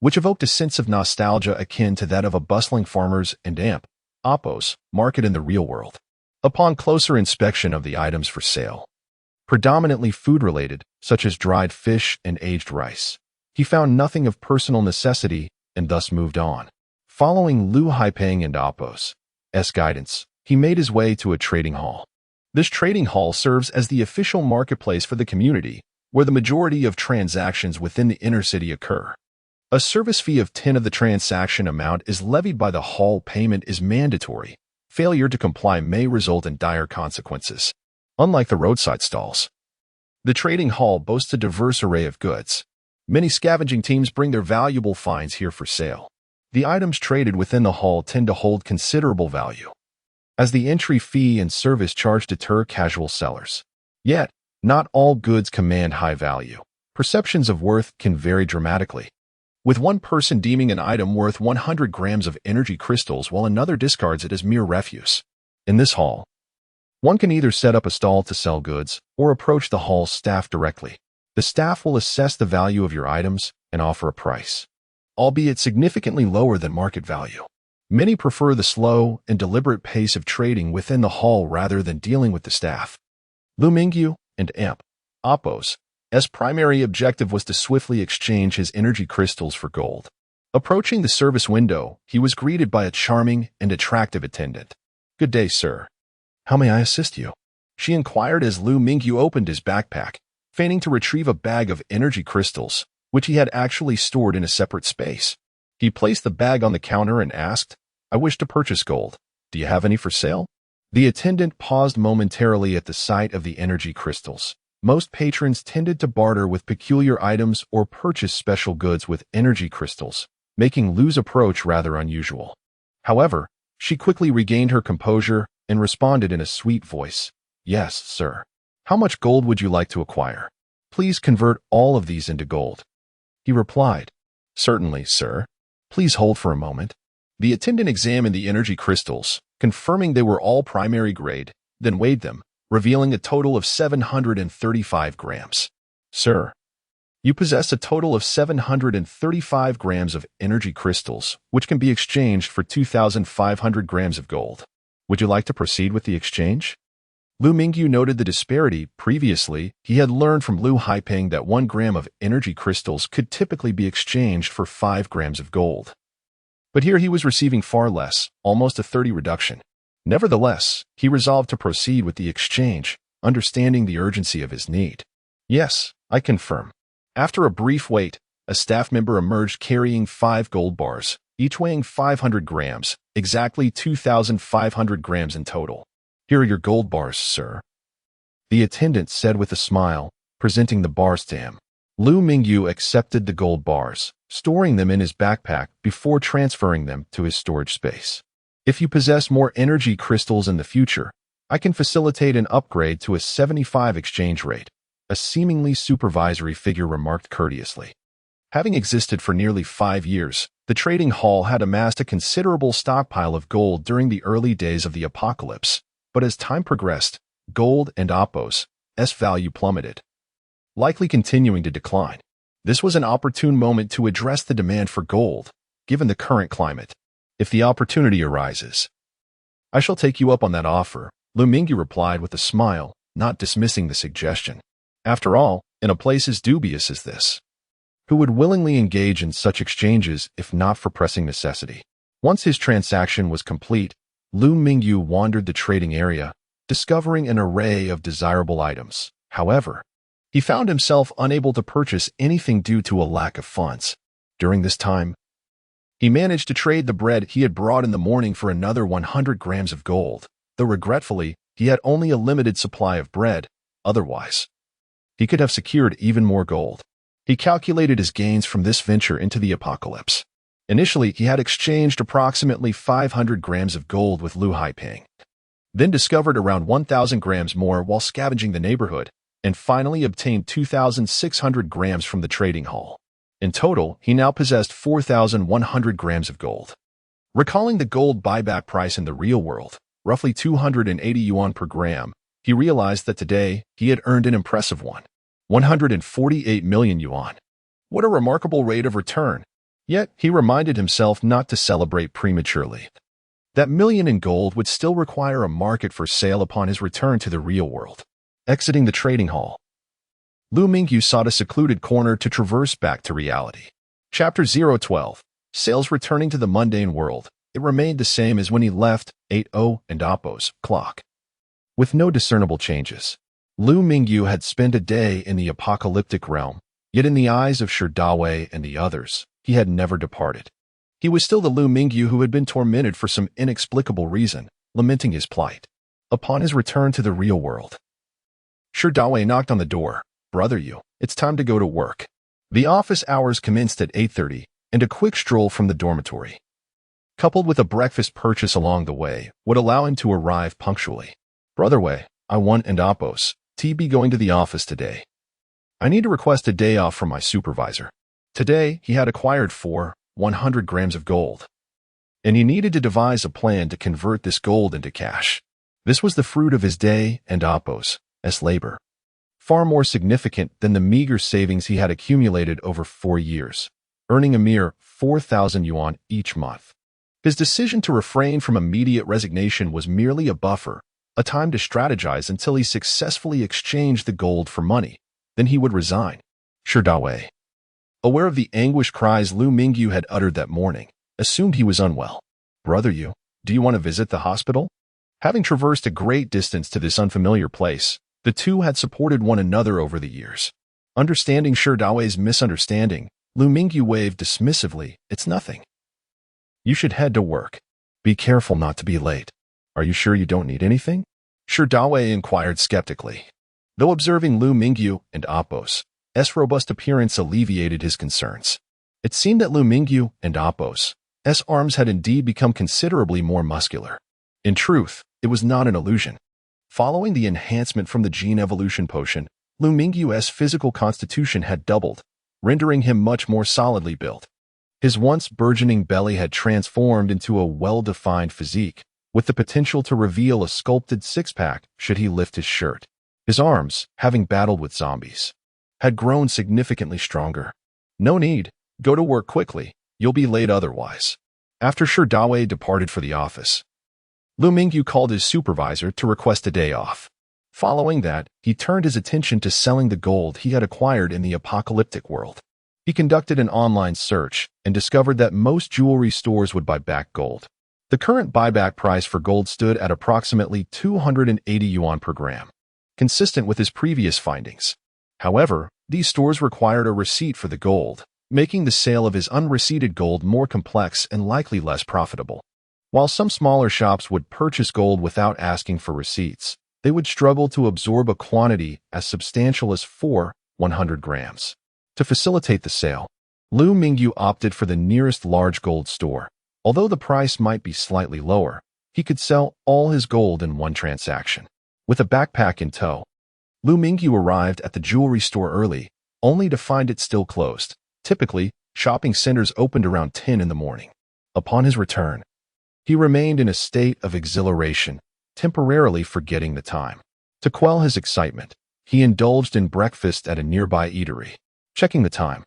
A: which evoked a sense of nostalgia akin to that of a bustling farmers and Oppos market in the real world. Upon closer inspection of the items for sale, predominantly food-related, such as dried fish and aged rice, he found nothing of personal necessity and thus moved on. Following Liu Haiping and Oppos' guidance, he made his way to a trading hall. This trading hall serves as the official marketplace for the community, where the majority of transactions within the inner city occur. A service fee of 10 of the transaction amount is levied by the hall. Payment is mandatory, failure to comply may result in dire consequences. Unlike the roadside stalls, the trading hall boasts a diverse array of goods. Many scavenging teams bring their valuable finds here for sale. The items traded within the hall tend to hold considerable value, as the entry fee and service charge deter casual sellers. Yet, not all goods command high value. Perceptions of worth can vary dramatically, with one person deeming an item worth 100 grams of energy crystals while another discards it as mere refuse. In this hall, one can either set up a stall to sell goods or approach the hall's staff directly. The staff will assess the value of your items and offer a price, albeit significantly lower than market value. Many prefer the slow and deliberate pace of trading within the hall rather than dealing with the staff. Liu Mingyu and Apo's primary objective was to swiftly exchange his energy crystals for gold. Approaching the service window, he was greeted by a charming and attractive attendant. "Good day, sir. How may I assist you?" she inquired as Liu Mingyu opened his backpack, feigning to retrieve a bag of energy crystals, which he had actually stored in a separate space. He placed the bag on the counter and asked, "I wish to purchase gold. Do you have any for sale?" The attendant paused momentarily at the sight of the energy crystals. Most patrons tended to barter with peculiar items or purchase special goods with energy crystals, making Liu's approach rather unusual. However, she quickly regained her composure and responded in a sweet voice, "Yes, sir. How much gold would you like to acquire? Please convert all of these into gold." He replied, "Certainly, sir. Please hold for a moment." The attendant examined the energy crystals, confirming they were all primary grade, then weighed them, revealing a total of 735 grams. "Sir, you possess a total of 735 grams of energy crystals, which can be exchanged for 2,500 grams of gold. Would you like to proceed with the exchange?" Liu Mingyu noted the disparity. Previously, he had learned from Liu Haiping that 1 gram of energy crystals could typically be exchanged for 5 grams of gold. But here he was receiving far less, almost a 30 reduction. Nevertheless, he resolved to proceed with the exchange, understanding the urgency of his need. "Yes, I confirm." After a brief wait, a staff member emerged carrying 5 gold bars, each weighing 500 grams, exactly 2,500 grams in total. "Here are your gold bars, sir," the attendant said with a smile, presenting the bars to him. Liu Mingyu accepted the gold bars, storing them in his backpack before transferring them to his storage space. "If you possess more energy crystals in the future, I can facilitate an upgrade to a 75 exchange rate," a seemingly supervisory figure remarked courteously. Having existed for nearly 5 years, the trading hall had amassed a considerable stockpile of gold during the early days of the apocalypse, but as time progressed, gold and Apo's value plummeted, likely continuing to decline. This was an opportune moment to address the demand for gold, given the current climate. "If the opportunity arises, I shall take you up on that offer," Liu Mingyu replied with a smile, not dismissing the suggestion. After all, in a place as dubious as this, who would willingly engage in such exchanges if not for pressing necessity? Once his transaction was complete, Liu Mingyu wandered the trading area, discovering an array of desirable items. However, he found himself unable to purchase anything due to a lack of funds. During this time, he managed to trade the bread he had brought in the morning for another 100 grams of gold, though regretfully, he had only a limited supply of bread. Otherwise, he could have secured even more gold. He calculated his gains from this venture into the apocalypse. Initially, he had exchanged approximately 500 grams of gold with Liu Haiping, then discovered around 1,000 grams more while scavenging the neighborhood, and finally obtained 2,600 grams from the trading hall. In total, he now possessed 4,100 grams of gold. Recalling the gold buyback price in the real world, roughly 280 yuan per gram, he realized that today he had earned an impressive 148 million yuan. What a remarkable rate of return! Yet, he reminded himself not to celebrate prematurely. That million in gold would still require a market for sale upon his return to the real world. Exiting the trading hall, Liu Mingyu sought a secluded corner to traverse back to reality. Chapter 012. Sales returning to the mundane world. It remained the same as when he left 80 and Apo's clock, with no discernible changes. Liu Mingyu had spent a day in the apocalyptic realm, yet in the eyes of Shidawei and the others, he had never departed. He was still the Liu Mingyu who had been tormented for some inexplicable reason, lamenting his plight. Upon his return to the real world, Shi Dawei knocked on the door. "Brother Yu, it's time to go to work." The office hours commenced at 8:30, and a quick stroll from the dormitory, coupled with a breakfast purchase along the way, would allow him to arrive punctually. "Brother Wei, I want and Oppos, be going to the office today. I need to request a day off from my supervisor." Today, he had acquired 100 grams of gold, and he needed to devise a plan to convert this gold into cash. This was the fruit of his day and Oppos' labor, far more significant than the meager savings he had accumulated over 4 years, earning a mere 4,000 yuan each month. His decision to refrain from immediate resignation was merely a buffer, a time to strategize until he successfully exchanged the gold for money. Then he would resign. Shi Dawei, aware of the anguish cries Liu Mingyu had uttered that morning, assumed he was unwell. "Brother Yu, do you want to visit the hospital?" Having traversed a great distance to this unfamiliar place, the two had supported one another over the years. Understanding Shi Dawei's misunderstanding, Liu Mingyu waved dismissively. "It's nothing. You should head to work. Be careful not to be late." "Are you sure you don't need anything?" Shi Dawei inquired skeptically. Though observing Liu Mingyu and Oppos' robust appearance alleviated his concerns, it seemed that Liu Mingyu and Oppos' arms had indeed become considerably more muscular. In truth, it was not an illusion. Following the enhancement from the gene evolution potion, Liu Mingyu's physical constitution had doubled, rendering him much more solidly built. His once burgeoning belly had transformed into a well-defined physique, with the potential to reveal a sculpted six-pack should he lift his shirt. His arms, having battled with zombies, had grown significantly stronger. "No need. Go to work quickly. You'll be late otherwise." After Shi Dawei departed for the office, Liu Mingyu called his supervisor to request a day off. Following that, he turned his attention to selling the gold he had acquired in the apocalyptic world. He conducted an online search and discovered that most jewelry stores would buy back gold. The current buyback price for gold stood at approximately 280 yuan per gram, consistent with his previous findings. However, these stores required a receipt for the gold, making the sale of his unreceipted gold more complex and likely less profitable. While some smaller shops would purchase gold without asking for receipts, they would struggle to absorb a quantity as substantial as 100 grams. To facilitate the sale, Liu Mingyu opted for the nearest large gold store. Although the price might be slightly lower, he could sell all his gold in one transaction. With a backpack in tow, Liu Mingyu arrived at the jewelry store early, only to find it still closed. Typically, shopping centers opened around 10 in the morning. Upon his return, he remained in a state of exhilaration, temporarily forgetting the time. To quell his excitement, he indulged in breakfast at a nearby eatery. Checking the time,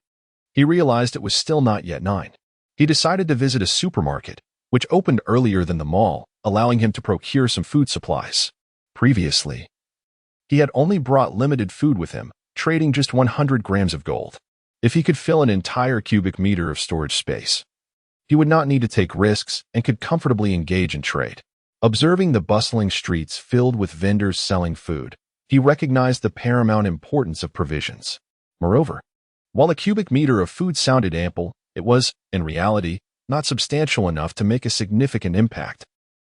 A: he realized it was still not yet 9. He decided to visit a supermarket, which opened earlier than the mall, allowing him to procure some food supplies. Previously, he had only brought limited food with him, trading just 100 grams of gold. If he could fill an entire cubic meter of storage space, he would not need to take risks and could comfortably engage in trade. Observing the bustling streets filled with vendors selling food, he recognized the paramount importance of provisions. Moreover, while a cubic meter of food sounded ample, it was, in reality, not substantial enough to make a significant impact.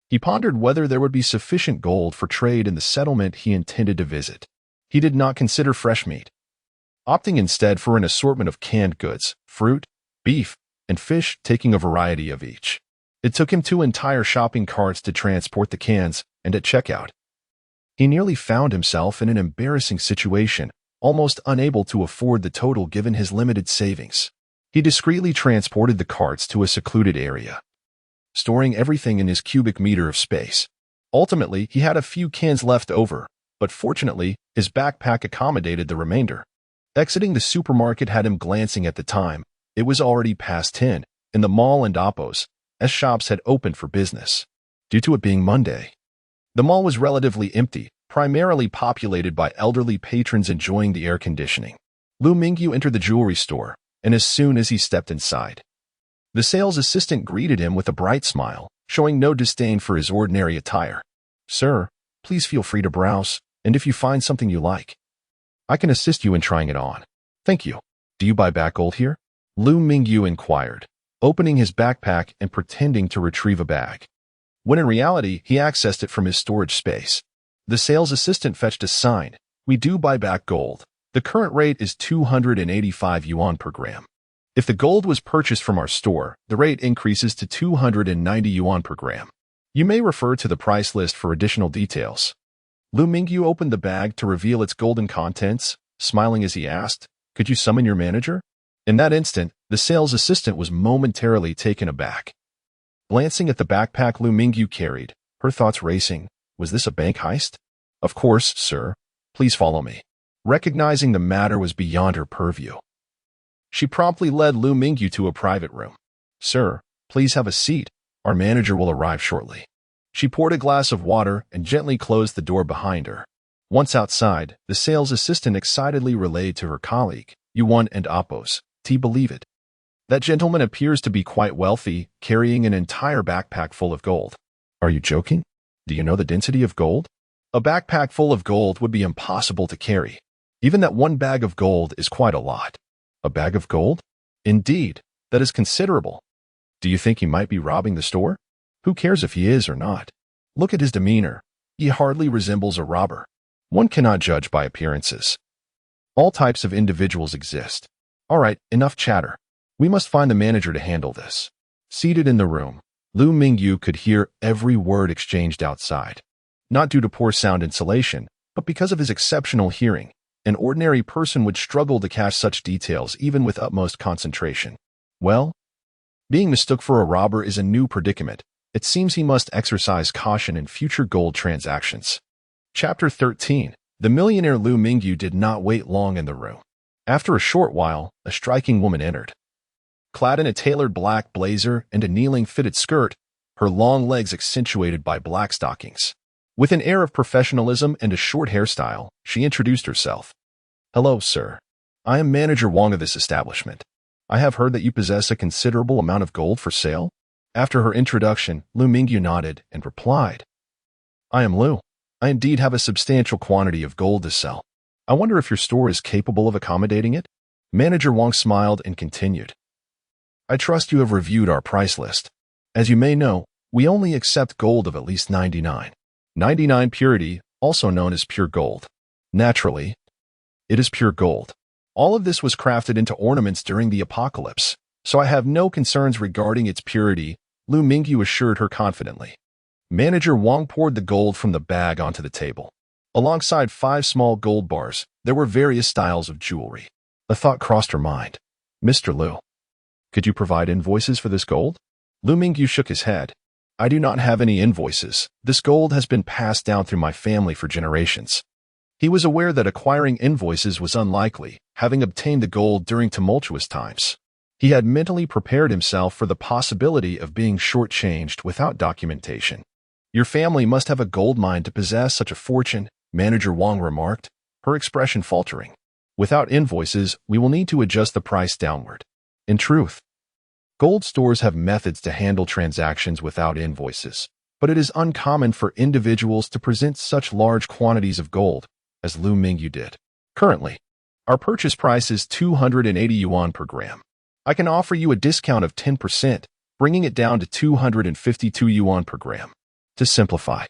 A: He pondered whether there would be sufficient gold for trade in the settlement he intended to visit. He did not consider fresh meat, opting instead for an assortment of canned goods, fruit, beef, and fish, taking a variety of each. It took him 2 entire shopping carts to transport the cans, and at checkout, he nearly found himself in an embarrassing situation, almost unable to afford the total given his limited savings. He discreetly transported the carts to a secluded area, storing everything in his cubic meter of space. Ultimately, he had a few cans left over, but fortunately, his backpack accommodated the remainder. Exiting the supermarket had him glancing at the time. It was already past 10, and the mall and Oppos' shops had opened for business. Due to it being Monday, the mall was relatively empty, primarily populated by elderly patrons enjoying the air conditioning. Liu Mingyu entered the jewelry store, and as soon as he stepped inside, the sales assistant greeted him with a bright smile, showing no disdain for his ordinary attire. "Sir, please feel free to browse, and if you find something you like, I can assist you in trying it on." "Thank you. Do you buy back gold here?" Liu Mingyu inquired, opening his backpack and pretending to retrieve a bag. when in reality he accessed it from his storage space. The sales assistant fetched a sign. We do buy back gold. The current rate is 285 yuan per gram. If the gold was purchased from our store, the rate increases to 290 yuan per gram. You may refer to the price list for additional details. Liu Mingyu opened the bag to reveal its golden contents, smiling as he asked, "Could you summon your manager?" In that instant, the sales assistant was momentarily taken aback. Glancing at the backpack Liu Mingyu carried, her thoughts racing, was this a bank heist? Of course, sir. Please follow me. Recognizing the matter was beyond her purview, she promptly led Liu Mingyu to a private room. Sir, please have a seat. Our manager will arrive shortly. She poured a glass of water and gently closed the door behind her. Once outside, the sales assistant excitedly relayed to her colleague, Yuan and Appos, "Do you believe it? That gentleman appears to be quite wealthy, carrying an entire backpack full of gold." Are you joking? Do you know the density of gold? A backpack full of gold would be impossible to carry. Even that one bag of gold is quite a lot. A bag of gold? Indeed, that is considerable. Do you think he might be robbing the store? Who cares if he is or not? Look at his demeanor. He hardly resembles a robber. One cannot judge by appearances. All types of individuals exist. All right, enough chatter. We must find the manager to handle this. Seated in the room, Liu Mingyu could hear every word exchanged outside. Not due to poor sound insulation, but because of his exceptional hearing. An ordinary person would struggle to catch such details even with utmost concentration. Well, being mistook for a robber is a new predicament. It seems he must exercise caution in future gold transactions. Chapter 13. The millionaire Liu Mingyu did not wait long in the room. After a short while, a striking woman entered. Clad in a tailored black blazer and a kneeling fitted skirt, her long legs accentuated by black stockings. With an air of professionalism and a short hairstyle, she introduced herself. Hello, sir. I am manager Wang of this establishment. I have heard that you possess a considerable amount of gold for sale. After her introduction, Liu Mingyu nodded and replied, I am Liu. I indeed have a substantial quantity of gold to sell. I wonder if your store is capable of accommodating it? Manager Wang smiled and continued. I trust you have reviewed our price list. As you may know, we only accept gold of at least 99 purity, also known as pure gold. Naturally, it is pure gold. All of this was crafted into ornaments during the apocalypse, so I have no concerns regarding its purity, Liu Mingyu assured her confidently. Manager Wang poured the gold from the bag onto the table. Alongside 5 small gold bars, there were various styles of jewelry. A thought crossed her mind. Mr. Liu, could you provide invoices for this gold? Liu Mingyu shook his head. I do not have any invoices. This gold has been passed down through my family for generations. He was aware that acquiring invoices was unlikely, having obtained the gold during tumultuous times. He had mentally prepared himself for the possibility of being shortchanged without documentation. Your family must have a gold mine to possess such a fortune, Manager Wang remarked, her expression faltering. Without invoices, we will need to adjust the price downward. In truth, gold stores have methods to handle transactions without invoices, but it is uncommon for individuals to present such large quantities of gold as Liu Mingyu did. Currently, our purchase price is 280 yuan per gram. I can offer you a discount of 10%, bringing it down to 252 yuan per gram. To simplify,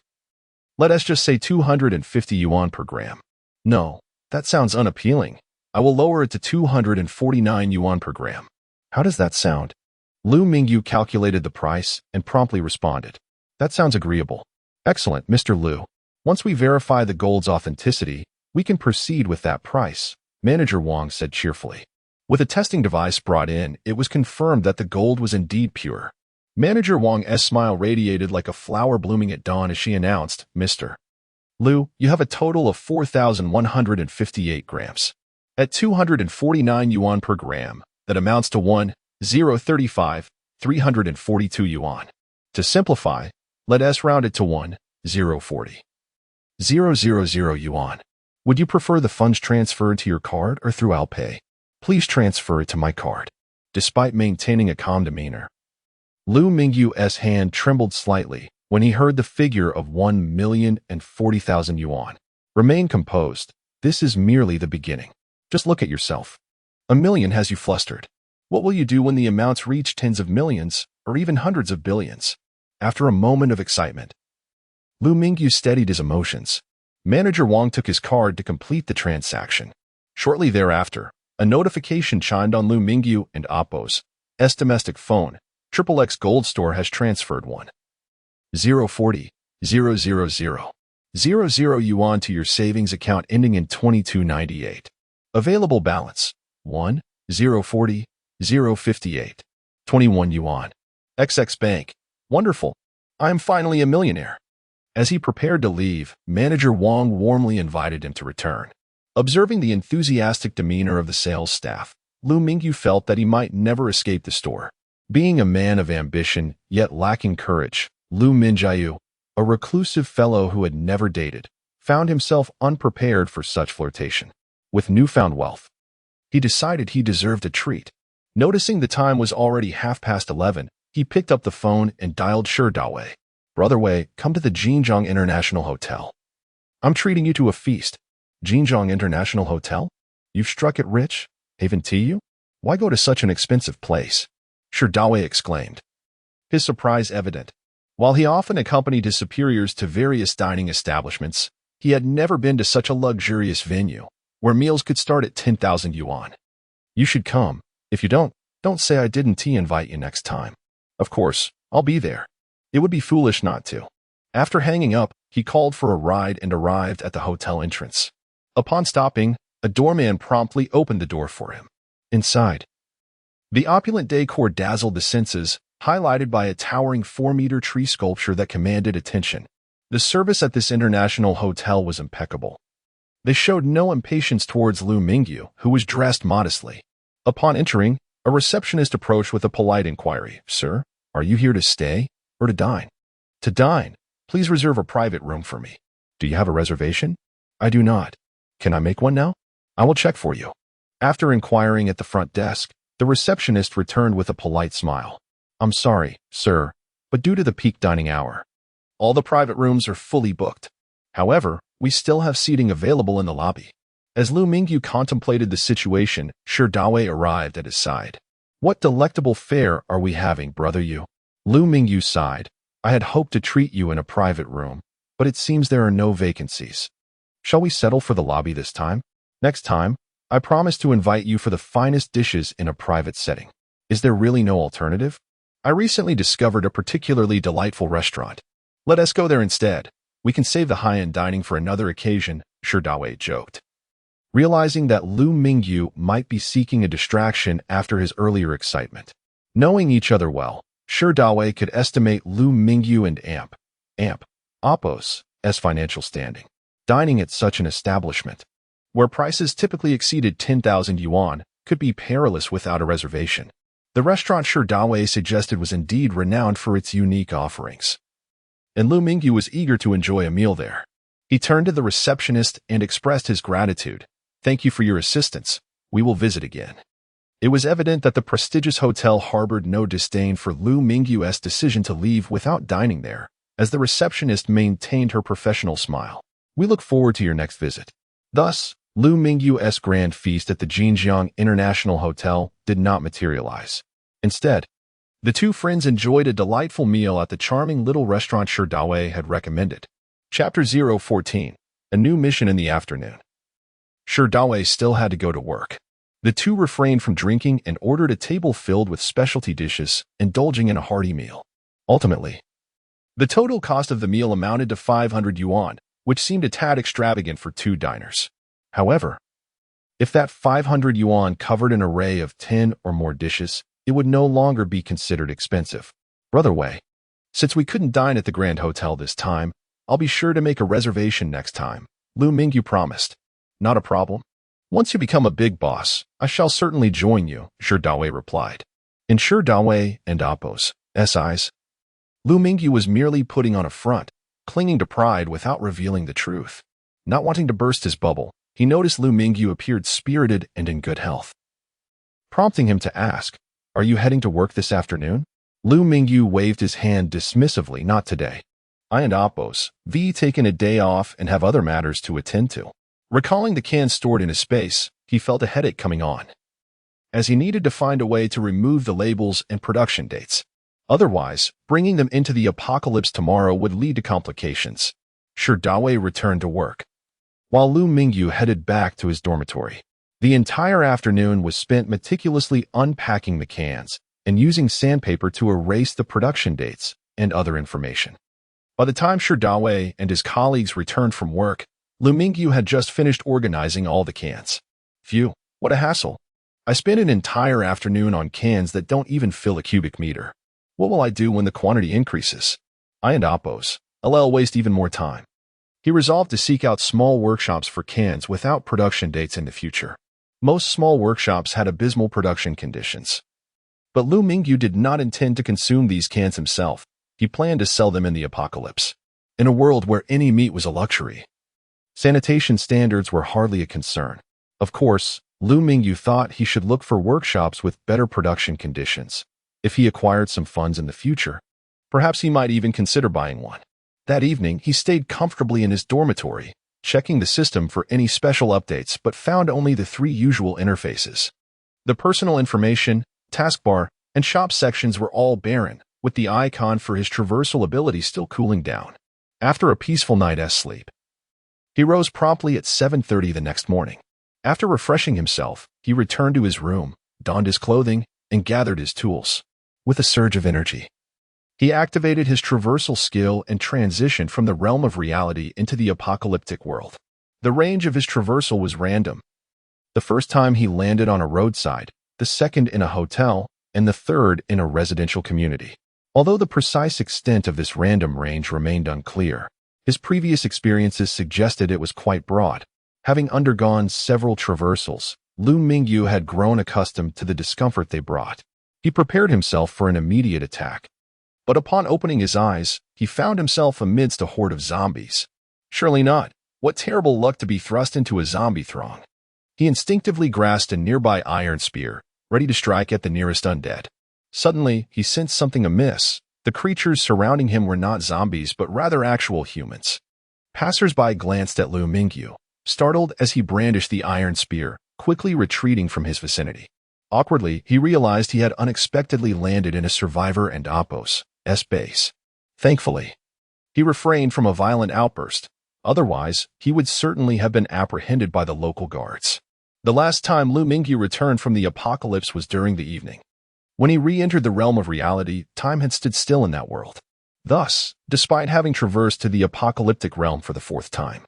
A: let us just say 250 yuan per gram. No, that sounds unappealing. I will lower it to 249 yuan per gram. How does that sound? Liu Mingyu calculated the price and promptly responded. That sounds agreeable. Excellent, Mr. Liu. Once we verify the gold's authenticity, we can proceed with that price, Manager Wang said cheerfully. With a testing device brought in, it was confirmed that the gold was indeed pure. Manager Wang's smile radiated like a flower blooming at dawn as she announced, Mr. Liu, you have a total of 4,158 grams. At 249 yuan per gram, that amounts to 342 yuan. To simplify, let us round it to 1040. 000 yuan. Would you prefer the funds transferred to your card or through Alipay? Please transfer it to my card. Despite maintaining a calm demeanor, Liu Mingyu's hand trembled slightly when he heard the figure of 1,040,000 yuan. Remain composed. This is merely the beginning. Just look at yourself. A million has you flustered. What will you do when the amounts reach tens of millions or even hundreds of billions? After a moment of excitement, Liu Mingyu steadied his emotions. Manager Wang took his card to complete the transaction. Shortly thereafter, a notification chimed on Liu Mingyu and Oppo's domestic phone. XXX Gold Store has transferred 1,040,000 yuan to your savings account ending in 2298. Available balance 1,040,058. 21 yuan. XX Bank. Wonderful. I am finally a millionaire. As he prepared to leave, Manager Wang warmly invited him to return. Observing the enthusiastic demeanor of the sales staff, Liu Mingyu felt that he might never escape the store. Being a man of ambition, yet lacking courage, Liu Mingyu, a reclusive fellow who had never dated, found himself unprepared for such flirtation. With newfound wealth, he decided he deserved a treat. Noticing the time was already 11:30, he picked up the phone and dialed Dawei. Brother Wei, come to the Jinjiang International Hotel. I'm treating you to a feast. Jinjiang International Hotel? You've struck it rich? Haven't you? Why go to such an expensive place? Dawei exclaimed, his surprise evident. While he often accompanied his superiors to various dining establishments, he had never been to such a luxurious venue, where meals could start at 10,000 yuan. You should come. If you don't say I didn't invite you next time. Of course, I'll be there. It would be foolish not to. After hanging up, he called for a ride and arrived at the hotel entrance. Upon stopping, a doorman promptly opened the door for him. Inside, the opulent decor dazzled the senses, highlighted by a towering 4-meter tree sculpture that commanded attention. The service at this international hotel was impeccable. They showed no impatience towards Liu Mingyu, who was dressed modestly. Upon entering, a receptionist approached with a polite inquiry. Sir, are you here to stay or to dine? To dine. Please reserve a private room for me. Do you have a reservation? I do not. Can I make one now? I will check for you. After inquiring at the front desk, the receptionist returned with a polite smile. I'm sorry, sir, but due to the peak dining hour, all the private rooms are fully booked. However, we still have seating available in the lobby. As Liu Mingyu contemplated the situation, Dawei arrived at his side. What delectable fare are we having, brother you? Liu Mingyu sighed. I had hoped to treat you in a private room, but it seems there are no vacancies. Shall we settle for the lobby this time? Next time, I promise to invite you for the finest dishes in a private setting. Is there really no alternative? I recently discovered a particularly delightful restaurant. Let us go there instead. We can save the high-end dining for another occasion, Dawei joked. Realizing that Liu Mingyu might be seeking a distraction after his earlier excitement. Knowing each other well, Dawei could estimate Liu Mingyu and Oppo's financial standing. Dining at such an establishment, where prices typically exceeded 10,000 yuan, could be perilous without a reservation. The restaurant Dawei suggested was indeed renowned for its unique offerings, and Liu Mingyu was eager to enjoy a meal there. He turned to the receptionist and expressed his gratitude. Thank you for your assistance. We will visit again. It was evident that the prestigious hotel harbored no disdain for Liu Mingyu's decision to leave without dining there, as the receptionist maintained her professional smile. We look forward to your next visit. Thus, Liu Mingyu's grand feast at the Jinjiang International Hotel did not materialize. Instead, the two friends enjoyed a delightful meal at the charming little restaurant Dawei had recommended. Chapter 014. A new mission in the afternoon. Dawei still had to go to work. The two refrained from drinking and ordered a table filled with specialty dishes, indulging in a hearty meal. Ultimately, the total cost of the meal amounted to 500 yuan, which seemed a tad extravagant for two diners. However, if that 500 yuan covered an array of 10 or more dishes, it would no longer be considered expensive. Brother Wei, since we couldn't dine at the Grand Hotel this time, I'll be sure to make a reservation next time, Liu Mingyu promised. Not a problem. Once you become a big boss, I shall certainly join you, Dawei replied. In Dawei and Oppo's eyes, Liu Mingyu was merely putting on a front, clinging to pride without revealing the truth. Not wanting to burst his bubble, he noticed Liu Mingyu appeared spirited and in good health, prompting him to ask, Are you heading to work this afternoon? Liu Mingyu waved his hand dismissively. Not today. I and Oppo's taken a day off and have other matters to attend to. Recalling the can stored in his space, he felt a headache coming on, as he needed to find a way to remove the labels and production dates. Otherwise, bringing them into the apocalypse tomorrow would lead to complications. Daowei returned to work, while Liu Mingyu headed back to his dormitory. The entire afternoon was spent meticulously unpacking the cans and using sandpaper to erase the production dates and other information. By the time Daowei and his colleagues returned from work, Liu Mingyu had just finished organizing all the cans. Phew, what a hassle. I spent an entire afternoon on cans that don't even fill a cubic meter. What will I do when the quantity increases? I and Oppos, LL waste even more time. He resolved to seek out small workshops for cans without production dates in the future. Most small workshops had abysmal production conditions. But Liu Mingyu did not intend to consume these cans himself. He planned to sell them in the apocalypse, in a world where any meat was a luxury. Sanitation standards were hardly a concern. Of course, Liu Mingyu thought he should look for workshops with better production conditions. If he acquired some funds in the future, perhaps he might even consider buying one. That evening, he stayed comfortably in his dormitory, checking the system for any special updates, but found only the three usual interfaces. The personal information, taskbar, and shop sections were all barren, with the icon for his traversal ability still cooling down. After a peaceful night's sleep, he rose promptly at 7:30 the next morning. After refreshing himself, he returned to his room, donned his clothing, and gathered his tools. With a surge of energy, he activated his traversal skill and transitioned from the realm of reality into the apocalyptic world. The range of his traversal was random. The first time he landed on a roadside, the second in a hotel, and the third in a residential community. Although the precise extent of this random range remained unclear, his previous experiences suggested it was quite broad. Having undergone several traversals, Liu Mingyu had grown accustomed to the discomfort they brought. He prepared himself for an immediate attack. But upon opening his eyes, he found himself amidst a horde of zombies. Surely not. What terrible luck to be thrust into a zombie throng. He instinctively grasped a nearby iron spear, ready to strike at the nearest undead. Suddenly, he sensed something amiss. The creatures surrounding him were not zombies, but rather actual humans. Passers-by glanced at Liu Mingyu, startled as he brandished the iron spear, quickly retreating from his vicinity. Awkwardly, he realized he had unexpectedly landed in a survivor and Oppos' base. Thankfully, he refrained from a violent outburst. Otherwise, he would certainly have been apprehended by the local guards. The last time Liu Mingyu returned from the apocalypse was during the evening. When he re-entered the realm of reality, time had stood still in that world. Thus, despite having traversed to the apocalyptic realm for the fourth time,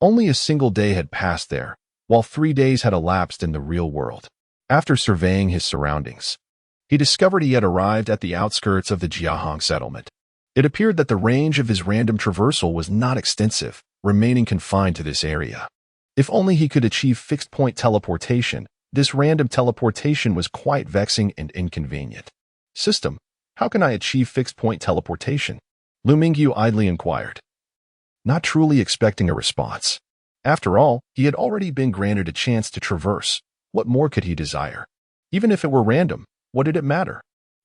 A: only a single day had passed there, while 3 days had elapsed in the real world. After surveying his surroundings, he discovered he had arrived at the outskirts of the Jiahong settlement. It appeared that the range of his random traversal was not extensive, remaining confined to this area. If only he could achieve fixed-point teleportation, this random teleportation was quite vexing and inconvenient. System, how can I achieve fixed-point teleportation? Liu Mingyu idly inquired, not truly expecting a response. After all, he had already been granted a chance to traverse. What more could he desire? Even if it were random, what did it matter?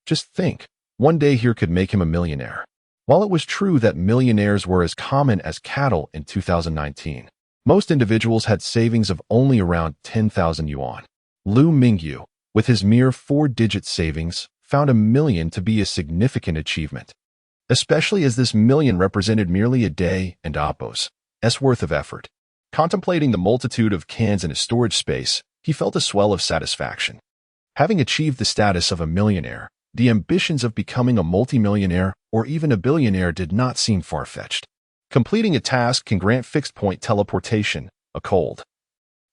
A: Just think, one day here could make him a millionaire. While it was true that millionaires were as common as cattle in 2019, most individuals had savings of only around 10,000 yuan. Liu Mingyu, with his mere 4-digit savings, found $1 million to be a significant achievement, especially as this million represented merely a day and Oppos' worth of effort. Contemplating the multitude of cans in his storage space, he felt a swell of satisfaction. Having achieved the status of a millionaire, the ambitions of becoming a multimillionaire or even a billionaire did not seem far-fetched. Completing a task can grant fixed-point teleportation, a cold,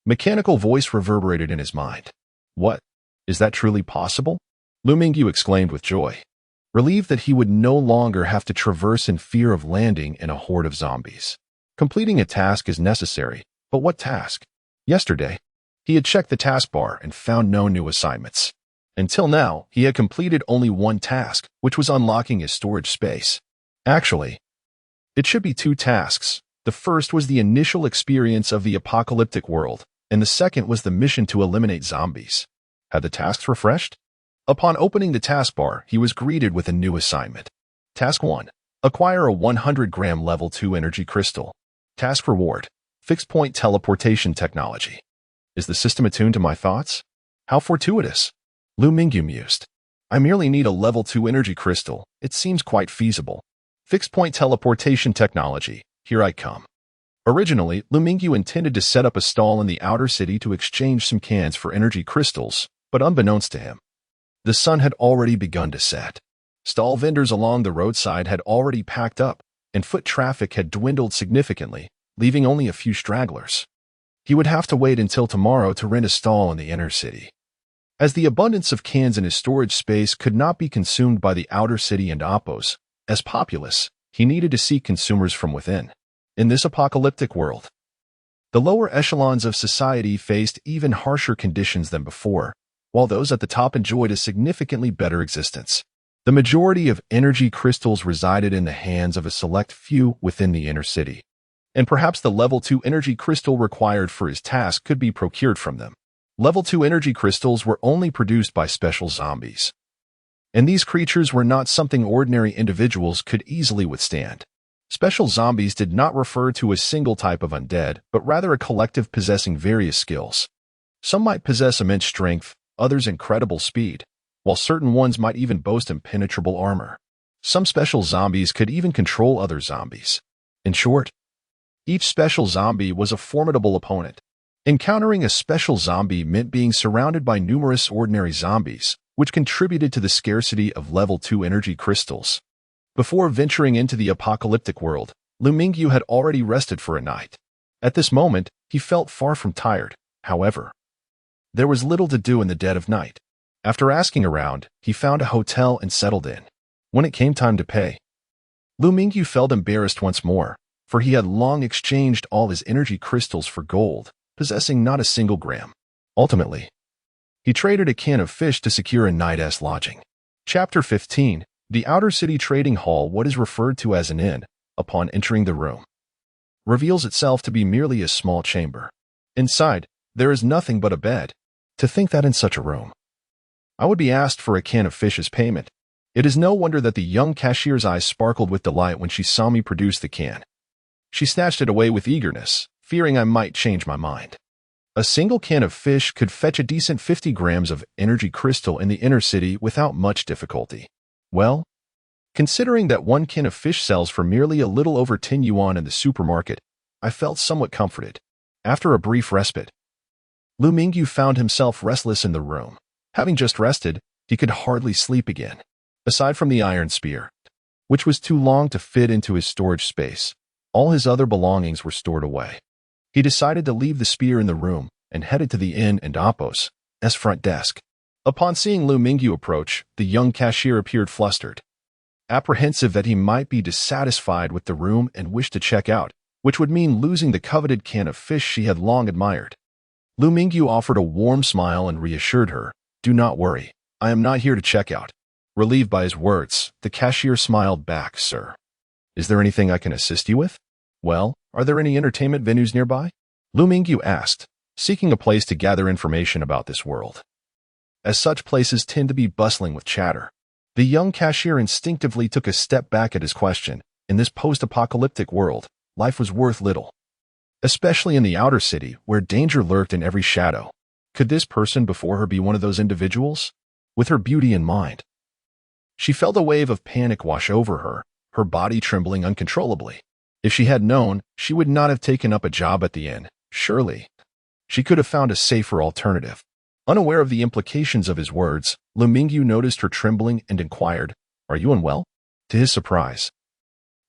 A: mechanical voice reverberated in his mind. What? Is that truly possible? Liu Mingyu exclaimed with joy, relieved that he would no longer have to traverse in fear of landing in a horde of zombies. Completing a task is necessary, but what task? Yesterday, he had checked the taskbar and found no new assignments. Until now, he had completed only one task, which was unlocking his storage space. Actually, it should be 2 tasks. The first was the initial experience of the apocalyptic world, and the second was the mission to eliminate zombies. Had the tasks refreshed? Upon opening the taskbar, he was greeted with a new assignment. Task 1. Acquire a 100-gram level 2 energy crystal. Task reward. Fixed-point teleportation technology. Is the system attuned to my thoughts? How fortuitous. Liu Mingyu mused. I merely need a level 2 energy crystal. It seems quite feasible. Fixed-point teleportation technology. Here I come. Originally, Liu Mingyu intended to set up a stall in the outer city to exchange some cans for energy crystals, but unbeknownst to him, the sun had already begun to set. Stall vendors along the roadside had already packed up, and foot traffic had dwindled significantly, leaving only a few stragglers. He would have to wait until tomorrow to rent a stall in the inner city. As the abundance of cans in his storage space could not be consumed by the outer city and Oppos, as populace, he needed to seek consumers from within. In this apocalyptic world, the lower echelons of society faced even harsher conditions than before, while those at the top enjoyed a significantly better existence. The majority of energy crystals resided in the hands of a select few within the inner city, and perhaps the level 2 energy crystal required for his task could be procured from them. Level 2 energy crystals were only produced by special zombies, and these creatures were not something ordinary individuals could easily withstand. Special zombies did not refer to a single type of undead, but rather a collective possessing various skills. Some might possess immense strength, others incredible speed, while certain ones might even boast impenetrable armor. Some special zombies could even control other zombies. In short, each special zombie was a formidable opponent. Encountering a special zombie meant being surrounded by numerous ordinary zombies, which contributed to the scarcity of level 2 energy crystals. Before venturing into the apocalyptic world, Liu Mingyu had already rested for a night. At this moment, he felt far from tired. However, there was little to do in the dead of night. After asking around, he found a hotel and settled in. When it came time to pay, Liu Mingyu felt embarrassed once more, for he had long exchanged all his energy crystals for gold, possessing not a single gram. Ultimately, he traded a can of fish to secure a night's lodging. Chapter 15. The Outer City Trading Hall, what is referred to as an inn, upon entering the room, reveals itself to be merely a small chamber. Inside, there is nothing but a bed. To think that in such a room, I would be asked for a can of fish as payment. It is no wonder that the young cashier's eyes sparkled with delight when she saw me produce the can. She snatched it away with eagerness, fearing I might change my mind. A single can of fish could fetch a decent 50 grams of energy crystal in the inner city without much difficulty. Well, considering that one can of fish sells for merely a little over 10 yuan in the supermarket, I felt somewhat comforted. After a brief respite, Liu Mingyu found himself restless in the room. Having just rested, he could hardly sleep again. Aside from the iron spear, which was too long to fit into his storage space, all his other belongings were stored away. He decided to leave the spear in the room and headed to the inn and Oppos' front desk. Upon seeing Liu Mingyu approach, the young cashier appeared flustered, apprehensive that he might be dissatisfied with the room and wished to check out, which would mean losing the coveted can of fish she had long admired. Liu Mingyu offered a warm smile and reassured her, "Do not worry, I am not here to check out." Relieved by his words, the cashier smiled back, "Sir, is there anything I can assist you with?" "Well, are there any entertainment venues nearby?" Liu Mingyu asked, seeking a place to gather information about this world, as such places tend to be bustling with chatter. The young cashier instinctively took a step back at his question. In this post-apocalyptic world, life was worth little, especially in the outer city, where danger lurked in every shadow. Could this person before her be one of those individuals? With her beauty in mind, she felt a wave of panic wash over her, her body trembling uncontrollably. If she had known, she would not have taken up a job at the inn. Surely, she could have found a safer alternative. Unaware of the implications of his words, Liu Mingyu noticed her trembling and inquired, "Are you unwell?" To his surprise,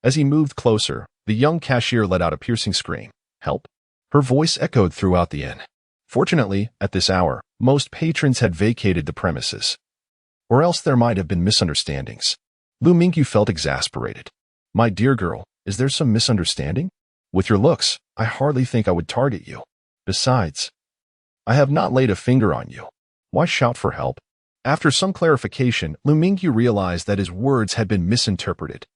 A: as he moved closer, the young cashier let out a piercing scream. "Help!" Her voice echoed throughout the inn. Fortunately, at this hour, most patrons had vacated the premises, or else there might have been misunderstandings. Liu Mingyu felt exasperated. "My dear girl, is there some misunderstanding? With your looks, I hardly think I would target you. Besides, I have not laid a finger on you. Why shout for help?" After some clarification, Liu Mingyu realized that his words had been misinterpreted.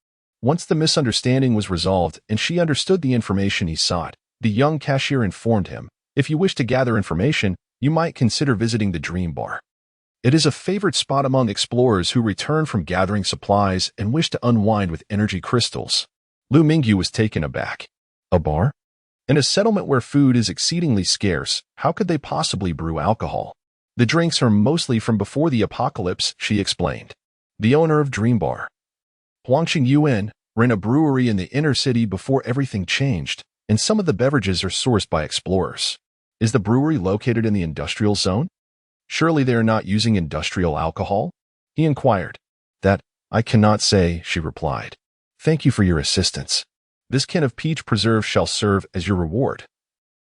A: Once the misunderstanding was resolved and she understood the information he sought, the young cashier informed him, "If you wish to gather information, you might consider visiting the Dream Bar. It is a favorite spot among explorers who return from gathering supplies and wish to unwind with energy crystals." Liu Mingyu was taken aback. A bar? In a settlement where food is exceedingly scarce, how could they possibly brew alcohol? The drinks are mostly from before the apocalypse, she explained. The owner of Dream Bar, Huangqing Yuan, ran a brewery in the inner city before everything changed, and some of the beverages are sourced by explorers. Is the brewery located in the industrial zone? Surely they are not using industrial alcohol? He inquired. That, I cannot say, she replied. Thank you for your assistance. This can of peach preserve shall serve as your reward.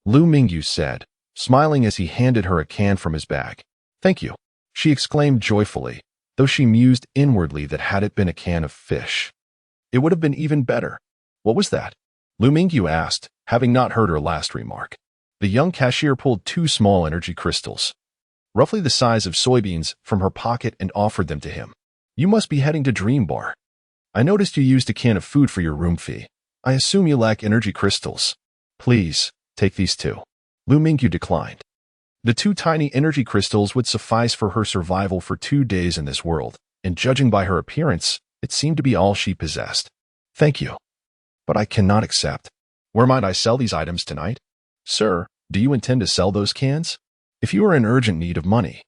A: Liu Mingyu said, smiling as he handed her a can from his bag. Thank you, she exclaimed joyfully, though she mused inwardly that had it been a can of fish, it would have been even better. What was that? Liu Mingyu asked, having not heard her last remark. The young cashier pulled 2 small energy crystals, roughly the size of soybeans, from her pocket and offered them to him. You must be heading to Dream Bar. I noticed you used a can of food for your room fee. I assume you lack energy crystals. Please, take these 2. Liu Mingyu declined. The 2 tiny energy crystals would suffice for her survival for 2 days in this world, and judging by her appearance, it seemed to be all she possessed. Thank you. But I cannot accept. Where might I sell these items tonight? Sir, do you intend to sell those cans? If you are in urgent need of money,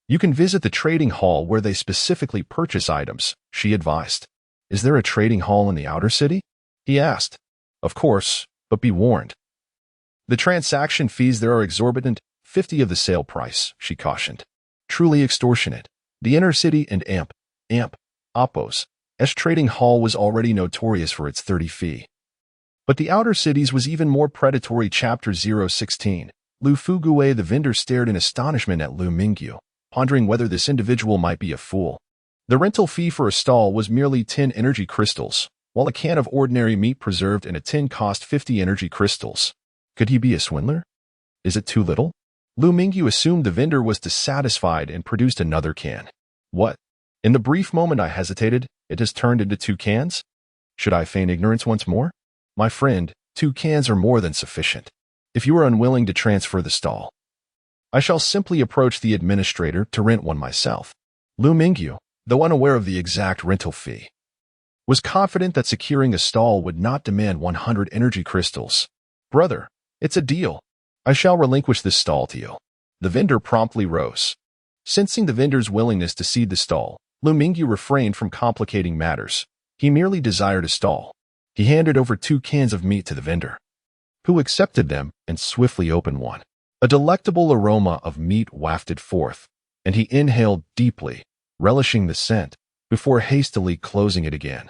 A: you can visit the trading hall where they specifically purchase items, she advised. Is there a trading hall in the outer city? He asked. Of course, but be warned. The transaction fees there are exorbitant, 50 of the sale price, she cautioned. Truly extortionate. The inner city and Appos' trading hall was already notorious for its 30 fee. But the outer cities was even more predatory. Chapter 016. Lu Fugue, the vendor, stared in astonishment at Liu Mingyu, pondering whether this individual might be a fool. The rental fee for a stall was merely 10 energy crystals, while a can of ordinary meat preserved in a tin cost 50 energy crystals. Could he be a swindler? Is it too little? Liu Mingyu assumed the vendor was dissatisfied and produced another can. What? In the brief moment I hesitated, it has turned into 2 cans? Should I feign ignorance once more? My friend, 2 cans are more than sufficient. If you are unwilling to transfer the stall, I shall simply approach the administrator to rent one myself. Liu Mingyu, though unaware of the exact rental fee, was confident that securing a stall would not demand 100 energy crystals. Brother, it's a deal. I shall relinquish this stall to you. The vendor promptly rose. Sensing the vendor's willingness to cede the stall, Liu Mingyu refrained from complicating matters. He merely desired a stall. He handed over 2 cans of meat to the vendor, who accepted them and swiftly opened one. A delectable aroma of meat wafted forth, and he inhaled deeply, relishing the scent, before hastily closing it again,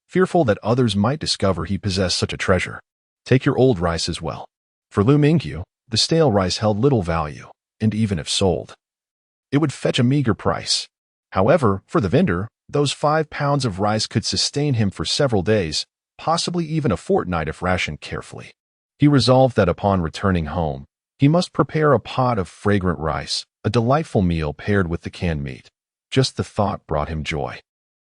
A: fearful that others might discover he possessed such a treasure. Take your old rice as well. For Liu Mingyu, the stale rice held little value, and even if sold, it would fetch a meager price. However, for the vendor, those 5 pounds of rice could sustain him for several days, possibly even a fortnight if rationed carefully. He resolved that upon returning home, he must prepare a pot of fragrant rice, a delightful meal paired with the canned meat. Just the thought brought him joy.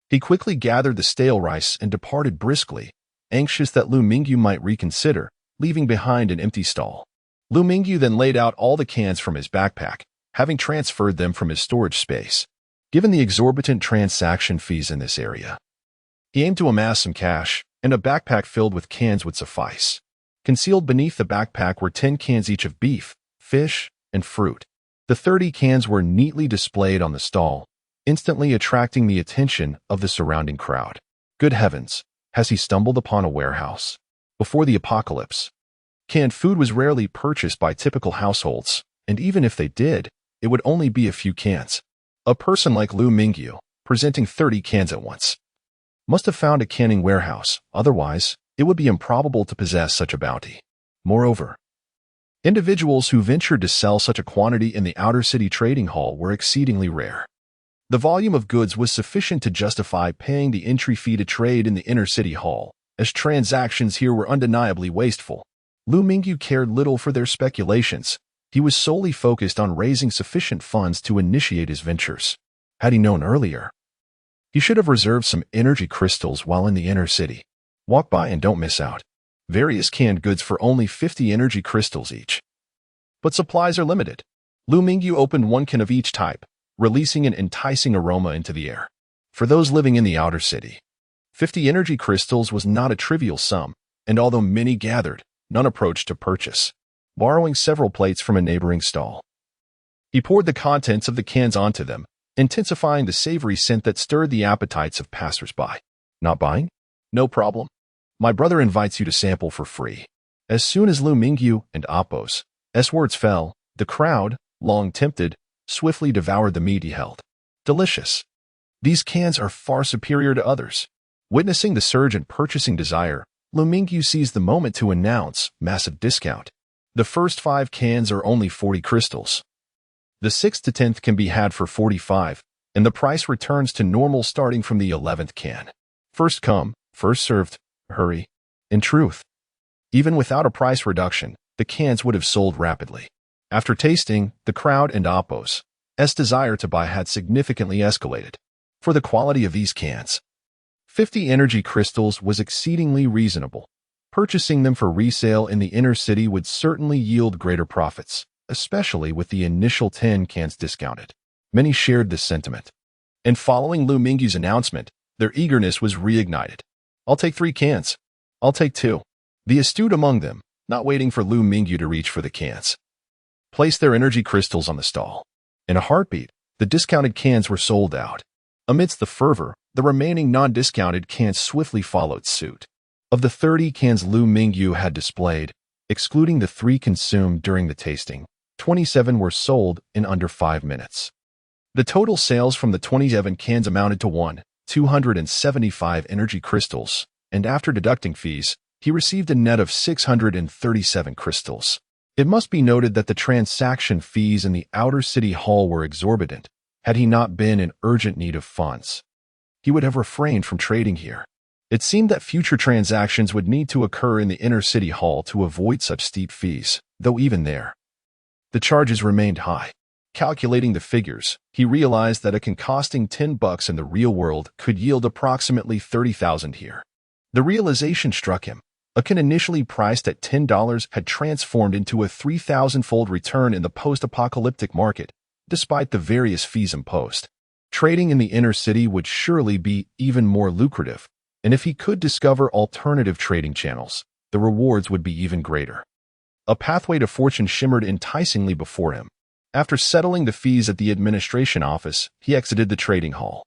A: He quickly gathered the stale rice and departed briskly, anxious that Liu Mingyu might reconsider, leaving behind an empty stall. Liu Mingyu then laid out all the cans from his backpack, having transferred them from his storage space. Given the exorbitant transaction fees in this area, he aimed to amass some cash, and a backpack filled with cans would suffice. Concealed beneath the backpack were 10 cans each of beef, fish, and fruit. The 30 cans were neatly displayed on the stall, instantly attracting the attention of the surrounding crowd. Good heavens, has he stumbled upon a warehouse? Before the apocalypse, canned food was rarely purchased by typical households, and even if they did, it would only be a few cans. A person like Liu Mingyu, presenting 30 cans at once, must have found a canning warehouse, otherwise, it would be improbable to possess such a bounty. Moreover, individuals who ventured to sell such a quantity in the outer city trading hall were exceedingly rare. The volume of goods was sufficient to justify paying the entry fee to trade in the inner city hall, as transactions here were undeniably wasteful. Liu Mingyu cared little for their speculations. He was solely focused on raising sufficient funds to initiate his ventures. Had he known earlier, he should have reserved some energy crystals while in the inner city. Walk by and don't miss out. Various canned goods for only 50 energy crystals each. But supplies are limited. Liu Mingyu opened 1 can of each type, releasing an enticing aroma into the air. For those living in the outer city, 50 energy crystals was not a trivial sum, and although many gathered, none approached to purchase. Borrowing several plates from a neighboring stall, He poured the contents of the cans onto them, intensifying the savory scent that stirred the appetites of passers-by. Not buying? No problem. My brother invites you to sample for free. As soon as Liu Mingyu and Apos' words fell, the crowd, long tempted, swiftly devoured the meat he held. Delicious. These cans are far superior to others. Witnessing the surge in purchasing desire, Liu Mingyu seized the moment to announce massive discount. The first 5 cans are only 40 crystals. The 6th to 10th can be had for 45, and the price returns to normal starting from the 11th can. First come, first served. Hurry. In truth, even without a price reduction, the cans would have sold rapidly. After tasting, the crowd and Apos' desire to buy had significantly escalated. For the quality of these cans, 50 energy crystals was exceedingly reasonable. Purchasing them for resale in the inner city would certainly yield greater profits, especially with the initial 10 cans discounted. Many shared this sentiment. And following Liu Mingyu's announcement, their eagerness was reignited. I'll take 3 cans. I'll take 2. The astute among them, not waiting for Liu Mingyu to reach for the cans, placed their energy crystals on the stall. In a heartbeat, the discounted cans were sold out. Amidst the fervor, the remaining non-discounted cans swiftly followed suit. Of the 30 cans Liu Mingyu had displayed, excluding the 3 consumed during the tasting, 27 were sold in under 5 minutes. The total sales from the 27 cans amounted to 1,275 energy crystals, and after deducting fees, he received a net of 637 crystals. It must be noted that the transaction fees in the outer city hall were exorbitant. Had he not been in urgent need of funds, he would have refrained from trading here. It seemed that future transactions would need to occur in the inner city hall to avoid such steep fees, though even there, the charges remained high. Calculating the figures, he realized that a can costing $10 in the real world could yield approximately 30,000 here. The realization struck him. A can initially priced at $10 had transformed into a 3,000-fold return in the post-apocalyptic market, despite the various fees imposed. Trading in the inner city would surely be even more lucrative, and if he could discover alternative trading channels, the rewards would be even greater. A pathway to fortune shimmered enticingly before him. After settling the fees at the administration office, he exited the trading hall,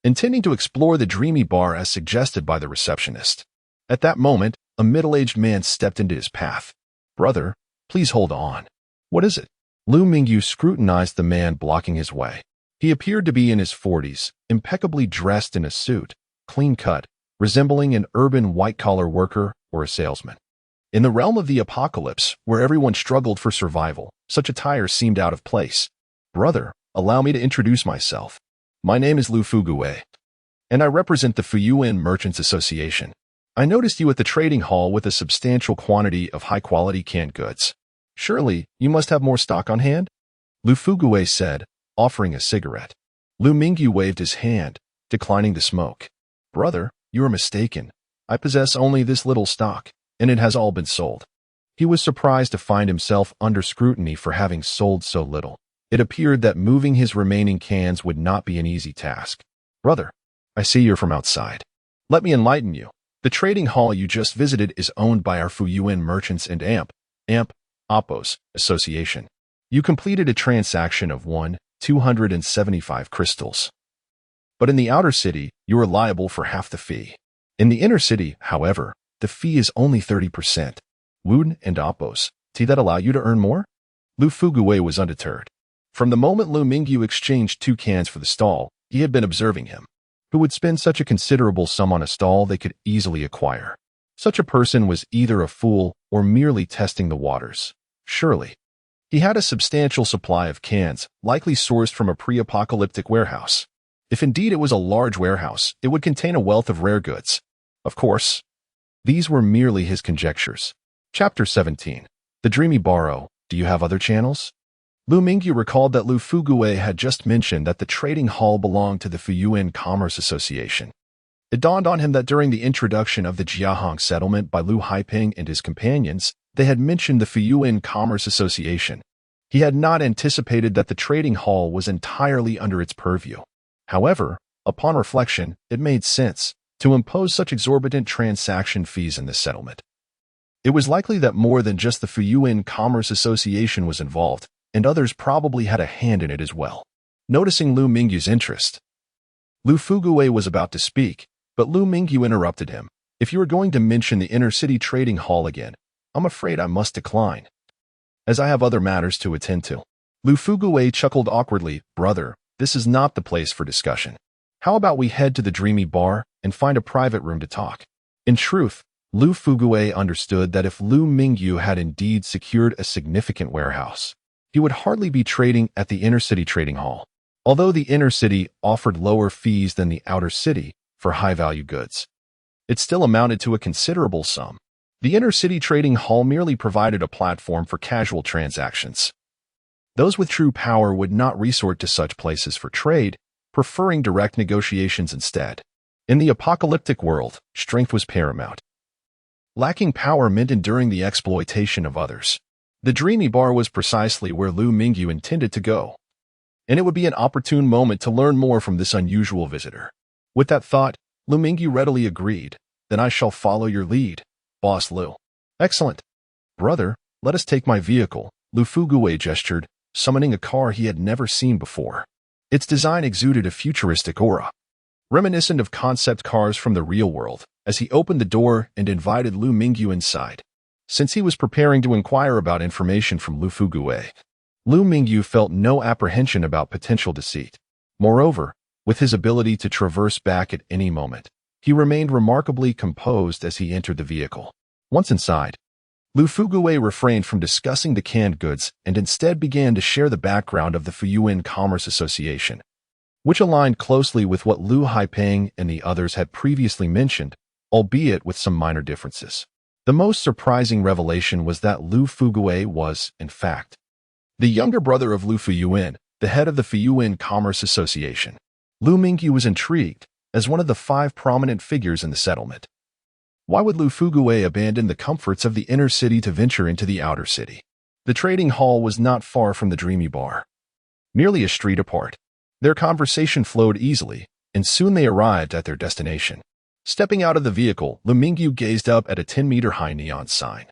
A: intending to explore the dreamy bar as suggested by the receptionist. At that moment, a middle-aged man stepped into his path. "Brother, please hold on." "What is it?" Liu Mingyu scrutinized the man blocking his way. He appeared to be in his 40s, impeccably dressed in a suit, clean-cut, resembling an urban white-collar worker or a salesman. In the realm of the apocalypse, where everyone struggled for survival, such attire seemed out of place. "Brother, allow me to introduce myself. My name is Liu Fuguwei, and I represent the Fuyuan Merchants Association. I noticed you at the trading hall with a substantial quantity of high-quality canned goods. Surely, you must have more stock on hand?" Liu Fuguwei said, offering a cigarette. Liu Mingyu waved his hand, declining the smoke. "Brother, you are mistaken. I possess only this little stock, and it has all been sold." He was surprised to find himself under scrutiny for having sold so little. It appeared that moving his remaining cans would not be an easy task. "Brother, I see you're from outside. Let me enlighten you. The trading hall you just visited is owned by our Fuyuan Merchants and Apos' Association. You completed a transaction of 1,275 crystals. But in the outer city, you are liable for half the fee. In the inner city, however, the fee is only 30%. Wood and Apos, did that allow you to earn more?" Liu Fuguwei was undeterred. From the moment Liu Mingyu exchanged 2 cans for the stall, he had been observing him. Who would spend such a considerable sum on a stall they could easily acquire? Such a person was either a fool or merely testing the waters. Surely, he had a substantial supply of cans, likely sourced from a pre-apocalyptic warehouse. If indeed it was a large warehouse, it would contain a wealth of rare goods. Of course, these were merely his conjectures. Chapter 17. The Dreamy Borrow. Do you have other channels? Liu Mingyu recalled that Liu Fuguwei had just mentioned that the trading hall belonged to the Fuyuan Commerce Association. It dawned on him that during the introduction of the Jiahong settlement by Liu Haiping and his companions, they had mentioned the Fuyuan Commerce Association. He had not anticipated that the trading hall was entirely under its purview. However, upon reflection, it made sense to impose such exorbitant transaction fees in this settlement. It was likely that more than just the Fuyuan Commerce Association was involved, and others probably had a hand in it as well. Noticing Liu Mingyu's interest, Lu Fugui was about to speak, but Liu Mingyu interrupted him. If you are going to mention the inner-city trading hall again, I'm afraid I must decline, as I have other matters to attend to. Lu Fugui chuckled awkwardly. Brother, this is not the place for discussion. How about we head to the Dreamy Bar and find a private room to talk? In truth, Lu Fugui understood that if Liu Mingyu had indeed secured a significant warehouse, he would hardly be trading at the inner-city trading hall. Although the inner city offered lower fees than the outer city for high-value goods, it still amounted to a considerable sum. The inner city trading hall merely provided a platform for casual transactions. Those with true power would not resort to such places for trade, preferring direct negotiations instead. In the apocalyptic world, strength was paramount. Lacking power meant enduring the exploitation of others. The Dreamy Bar was precisely where Liu Mingyu intended to go, and it would be an opportune moment to learn more from this unusual visitor. With that thought, Liu Mingyu readily agreed. Then I shall follow your lead, Boss Liu. Excellent. Brother, let us take my vehicle, Lu Fugui gestured, summoning a car he had never seen before. Its design exuded a futuristic aura, reminiscent of concept cars from the real world, as he opened the door and invited Liu Mingyu inside. Since he was preparing to inquire about information from Lu Fugui, Liu Mingyu felt no apprehension about potential deceit. Moreover, with his ability to traverse back at any moment, he remained remarkably composed as he entered the vehicle. Once inside, Lu Fugui refrained from discussing the canned goods and instead began to share the background of the Fuyuan Commerce Association, which aligned closely with what Liu Haipeng and the others had previously mentioned, albeit with some minor differences. The most surprising revelation was that Lu Fugui was, in fact, the younger brother of Lu Fuyuan, the head of the Fuyuan Commerce Association. Liu Mingyu was intrigued, as one of the 5 prominent figures in the settlement. Why would Lu Fugui abandon the comforts of the inner city to venture into the outer city? The trading hall was not far from the Dreamy Bar, merely a street apart. Their conversation flowed easily, and soon they arrived at their destination. Stepping out of the vehicle, Liu Mingyu gazed up at a 10-meter-high neon sign,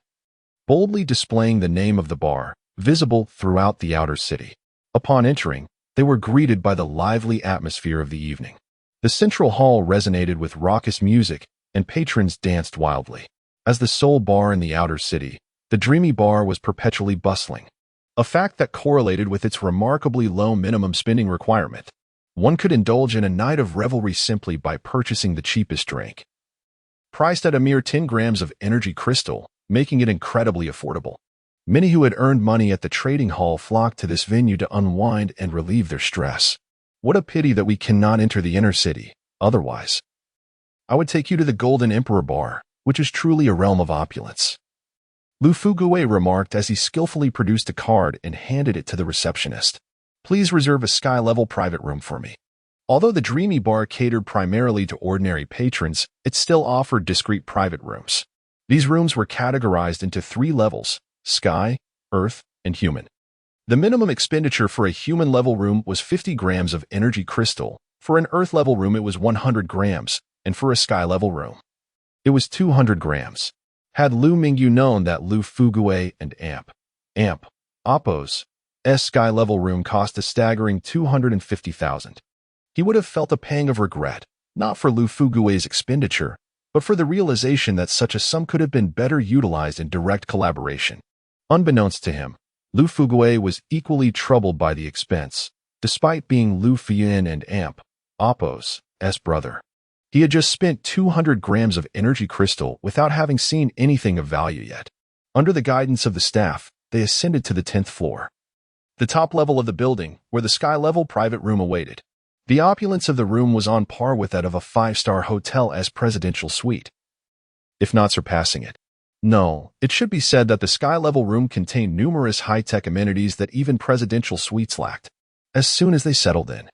A: boldly displaying the name of the bar, visible throughout the outer city. Upon entering, they were greeted by the lively atmosphere of the evening. The central hall resonated with raucous music, and patrons danced wildly. As the sole bar in the outer city, the Dreamy Bar was perpetually bustling, a fact that correlated with its remarkably low minimum spending requirement. One could indulge in a night of revelry simply by purchasing the cheapest drink, priced at a mere 10 grams of energy crystal, making it incredibly affordable. Many who had earned money at the trading hall flocked to this venue to unwind and relieve their stress. What a pity that we cannot enter the inner city. Otherwise, I would take you to the Golden Emperor Bar, which is truly a realm of opulence. Lu Fugui remarked as he skillfully produced a card and handed it to the receptionist. Please reserve a sky-level private room for me. Although the Dreamy Bar catered primarily to ordinary patrons, it still offered discreet private rooms. These rooms were categorized into 3 levels: Sky, Earth, and Human. The minimum expenditure for a human-level room was 50 grams of energy crystal, for an Earth-level room it was 100 grams, and for a Sky-level room, it was 200 grams. Had Liu Mingyu known that Lu Fugui and Appo's Sky-level room cost a staggering 250,000, he would have felt a pang of regret, not for Lu Fugui's expenditure, but for the realization that such a sum could have been better utilized in direct collaboration. Unbeknownst to him, Lu Fugui was equally troubled by the expense, despite being Lu Fuyuan and Appo's brother. He had just spent 200 grams of energy crystal without having seen anything of value yet. Under the guidance of the staff, they ascended to the 10th floor, the top level of the building, where the sky-level private room awaited. The opulence of the room was on par with that of a 5-star hotel as presidential suite, if not surpassing it. No, it should be said that the sky-level room contained numerous high-tech amenities that even presidential suites lacked. As soon as they settled in,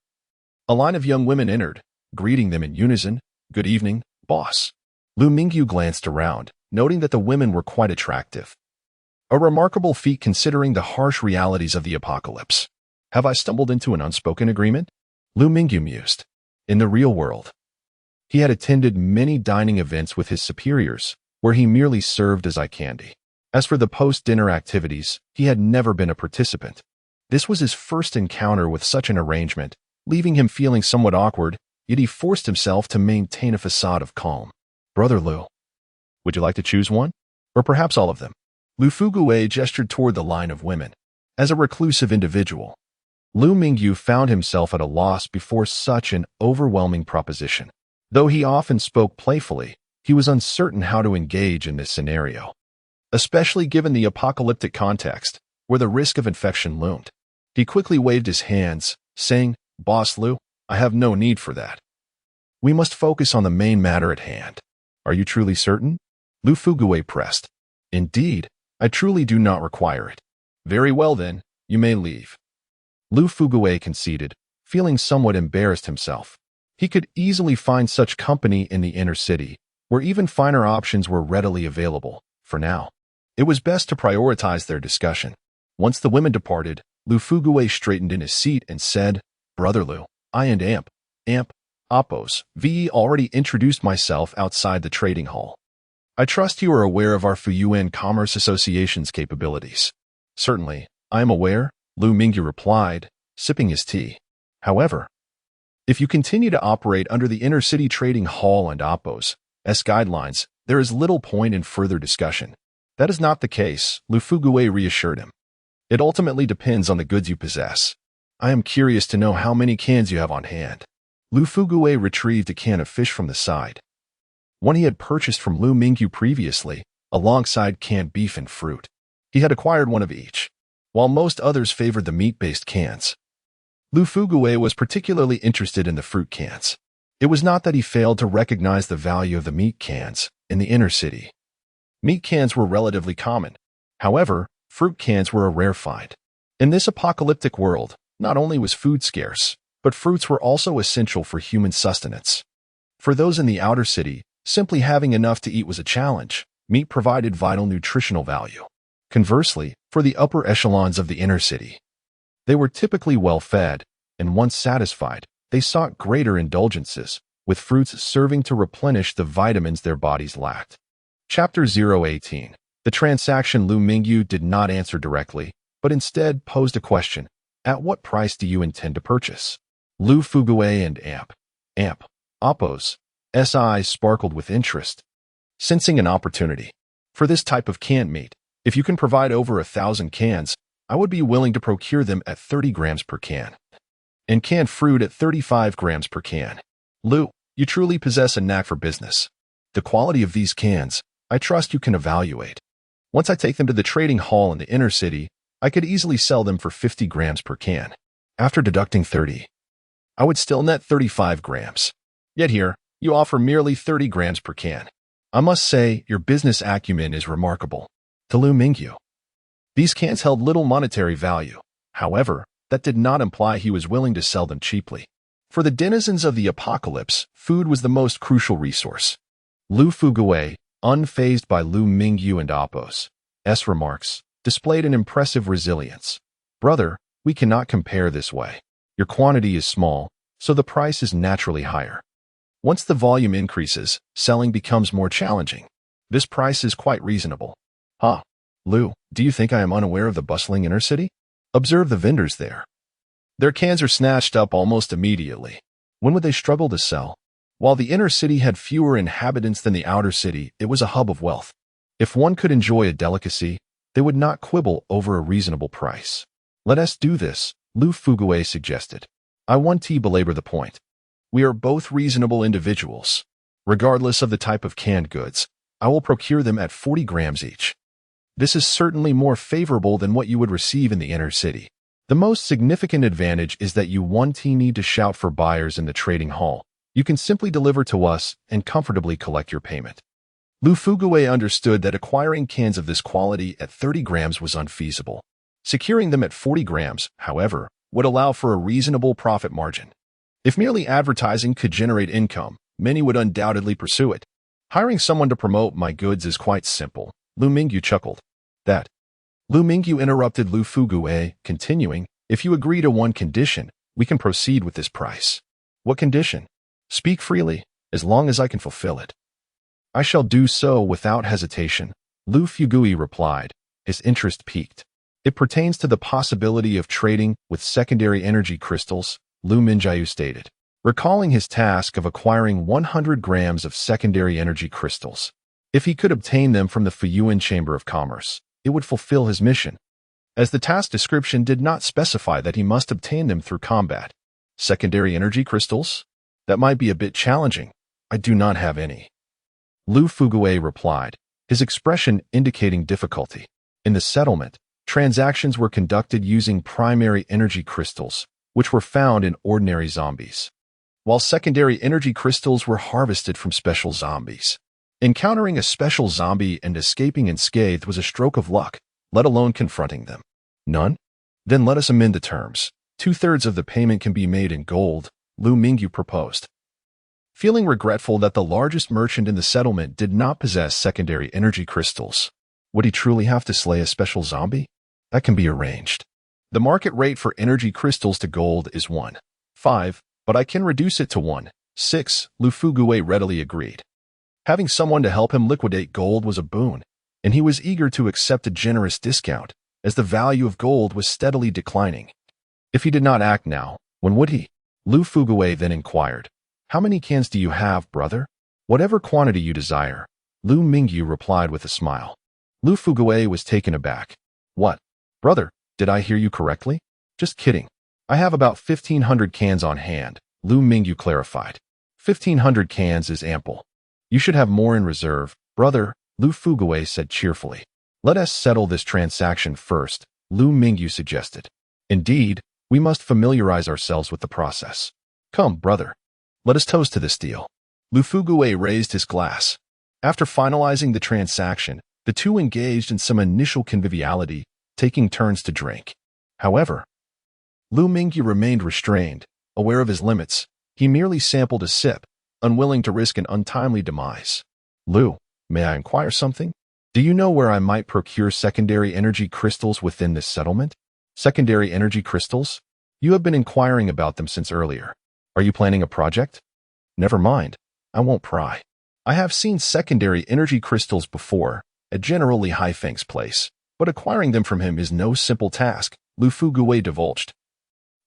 A: a line of young women entered, greeting them in unison. Good evening, boss. Liu Mingyu glanced around, noting that the women were quite attractive. A remarkable feat considering the harsh realities of the apocalypse. Have I stumbled into an unspoken agreement? Liu Mingyu mused. In the real world, he had attended many dining events with his superiors, where he merely served as eye candy. As for the post-dinner activities, he had never been a participant. This was his first encounter with such an arrangement, leaving him feeling somewhat awkward, yet he forced himself to maintain a facade of calm. Brother Liu, would you like to choose one? Or perhaps all of them? Liu Fugui gestured toward the line of women. As a reclusive individual, Liu Mingyu found himself at a loss before such an overwhelming proposition. Though he often spoke playfully, he was uncertain how to engage in this scenario, especially given the apocalyptic context, where the risk of infection loomed. He quickly waved his hands, saying, Boss Liu, I have no need for that. We must focus on the main matter at hand. Are you truly certain? Liu Fugui pressed. Indeed, I truly do not require it. Very well then, you may leave. Liu Fugui conceded, feeling somewhat embarrassed himself. He could easily find such company in the inner city, where even finer options were readily available. For now, it was best to prioritize their discussion. Once the women departed, Liu Fugui straightened in his seat and said, Brother Liu, I and Appos, VE already introduced myself outside the trading hall. I trust you are aware of our Fuyuan Commerce Association's capabilities. Certainly, I am aware, Liu Mingyu replied, sipping his tea. However, if you continue to operate under the inner city trading hall and Appos' guidelines, there is little point in further discussion. That is not the case, Liu Fugui reassured him. It ultimately depends on the goods you possess. I am curious to know how many cans you have on hand. Liu Fugui retrieved a can of fish from the side, one he had purchased from Liu Mingyu previously, alongside canned beef and fruit. He had acquired one of each, while most others favored the meat-based cans. Liu Fugui was particularly interested in the fruit cans. It was not that he failed to recognize the value of the meat cans in the inner city. Meat cans were relatively common. However, fruit cans were a rare find. In this apocalyptic world, not only was food scarce, but fruits were also essential for human sustenance. For those in the outer city, simply having enough to eat was a challenge. Meat provided vital nutritional value. Conversely, for the upper echelons of the inner city, they were typically well-fed, and once satisfied, they sought greater indulgences, with fruits serving to replenish the vitamins their bodies lacked. Chapter 018. The transaction. Liu Mingyu did not answer directly, but instead posed a question. At what price do you intend to purchase? Liu Fugui and Appos' eyes sparkled with interest, sensing an opportunity. For this type of canned meat, if you can provide over 1,000 cans, I would be willing to procure them at 30 grams per can, and canned fruit at 35 grams per can. Liu, you truly possess a knack for business. The quality of these cans, I trust you can evaluate. Once I take them to the trading hall in the inner city, I could easily sell them for 50 grams per can. After deducting 30, I would still net 35 grams. Yet here, you offer merely 30 grams per can. I must say, your business acumen is remarkable. To Liu Mingyu, these cans held little monetary value. However, that did not imply he was willing to sell them cheaply. For the denizens of the apocalypse, food was the most crucial resource. Liu Fugui, unfazed by Liu Mingyu and Appos' remarks, displayed an impressive resilience. Brother, we cannot compare this way. Your quantity is small, so the price is naturally higher. Once the volume increases, selling becomes more challenging. This price is quite reasonable. Liu, do you think I am unaware of the bustling inner city? Observe the vendors there. Their cans are snatched up almost immediately. When would they struggle to sell? While the inner city had fewer inhabitants than the outer city, it was a hub of wealth. If one could enjoy a delicacy, they would not quibble over a reasonable price. Let us do this, Liu Fugui suggested. I want to belabor the point. We are both reasonable individuals. Regardless of the type of canned goods, I will procure them at 40 grams each. This is certainly more favorable than what you would receive in the inner city. The most significant advantage is that you won't need to shout for buyers in the trading hall. You can simply deliver to us and comfortably collect your payment. Liu Fugui understood that acquiring cans of this quality at 30 grams was unfeasible. Securing them at 40 grams, however, would allow for a reasonable profit margin. If merely advertising could generate income, many would undoubtedly pursue it. Hiring someone to promote my goods is quite simple, Liu Mingyu chuckled. That. Liu Mingyu interrupted Liu Fugui, continuing, if you agree to one condition, we can proceed with this price. What condition? Speak freely, as long as I can fulfill it. I shall do so without hesitation, Liu Fugui replied, his interest piqued. It pertains to the possibility of trading with secondary energy crystals, Liu Mingyu stated, recalling his task of acquiring 100 grams of secondary energy crystals. If he could obtain them from the Fuyuan Chamber of Commerce, it would fulfill his mission, as the task description did not specify that he must obtain them through combat. Secondary energy crystals? That might be a bit challenging. I do not have any. Liu Fuguei replied, his expression indicating difficulty. In the settlement, transactions were conducted using primary energy crystals, which were found in ordinary zombies, while secondary energy crystals were harvested from special zombies. Encountering a special zombie and escaping unscathed was a stroke of luck, let alone confronting them. None? Then let us amend the terms. 2/3 of the payment can be made in gold, Liu Mingyu proposed. Feeling regretful that the largest merchant in the settlement did not possess secondary energy crystals, would he truly have to slay a special zombie? That can be arranged. The market rate for energy crystals to gold is 1.5, but I can reduce it to 1.6, Liu Fuguei readily agreed. Having someone to help him liquidate gold was a boon, and he was eager to accept a generous discount, as the value of gold was steadily declining. If he did not act now, when would he? Liu Fuguei then inquired, how many cans do you have, brother? Whatever quantity you desire, Liu Mingyu replied with a smile. Liu Fuguei was taken aback. What? Brother, did I hear you correctly? Just kidding. I have about 1,500 cans on hand, Liu Mingyu clarified. 1,500 cans is ample. You should have more in reserve, brother, Liu Fuguei said cheerfully. Let us settle this transaction first, Liu Mingyu suggested. Indeed, we must familiarize ourselves with the process. Come, brother. Let us toast to this deal. Liu Fuguei raised his glass. After finalizing the transaction, the two engaged in some initial conviviality, taking turns to drink. However, Liu Mingyu remained restrained, aware of his limits. He merely sampled a sip, unwilling to risk an untimely demise. Liu, may I inquire something? Do you know where I might procure secondary energy crystals within this settlement? Secondary energy crystals? You have been inquiring about them since earlier. Are you planning a project? Never mind. I won't pry. I have seen secondary energy crystals before, at General Li Haifeng's place, but acquiring them from him is no simple task, Liu Fuguei divulged,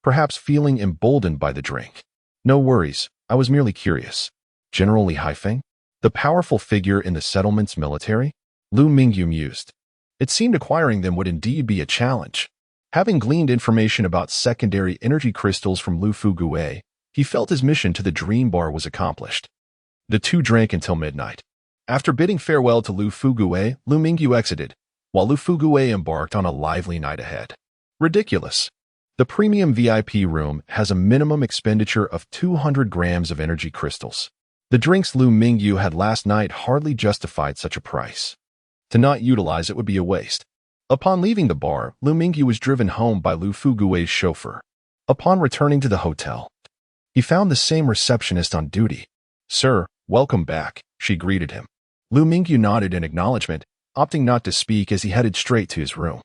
A: perhaps feeling emboldened by the drink. No worries, I was merely curious. General Li Haifeng? The powerful figure in the settlement's military? Liu Mingyu mused. It seemed acquiring them would indeed be a challenge. Having gleaned information about secondary energy crystals from Liu Fuguei, he felt his mission to the dream bar was accomplished. The two drank until midnight. After bidding farewell to Liu Fuguei, Liu Mingyu exited, while Liu Fuguei embarked on a lively night ahead. Ridiculous. The premium VIP room has a minimum expenditure of 200 grams of energy crystals. The drinks Liu Mingyu had last night hardly justified such a price. To not utilize it would be a waste. Upon leaving the bar, Liu Mingyu was driven home by Liu Fuguei's chauffeur. Upon returning to the hotel, he found the same receptionist on duty. Sir, welcome back, she greeted him. Liu Mingyu nodded in acknowledgement, opting not to speak as he headed straight to his room.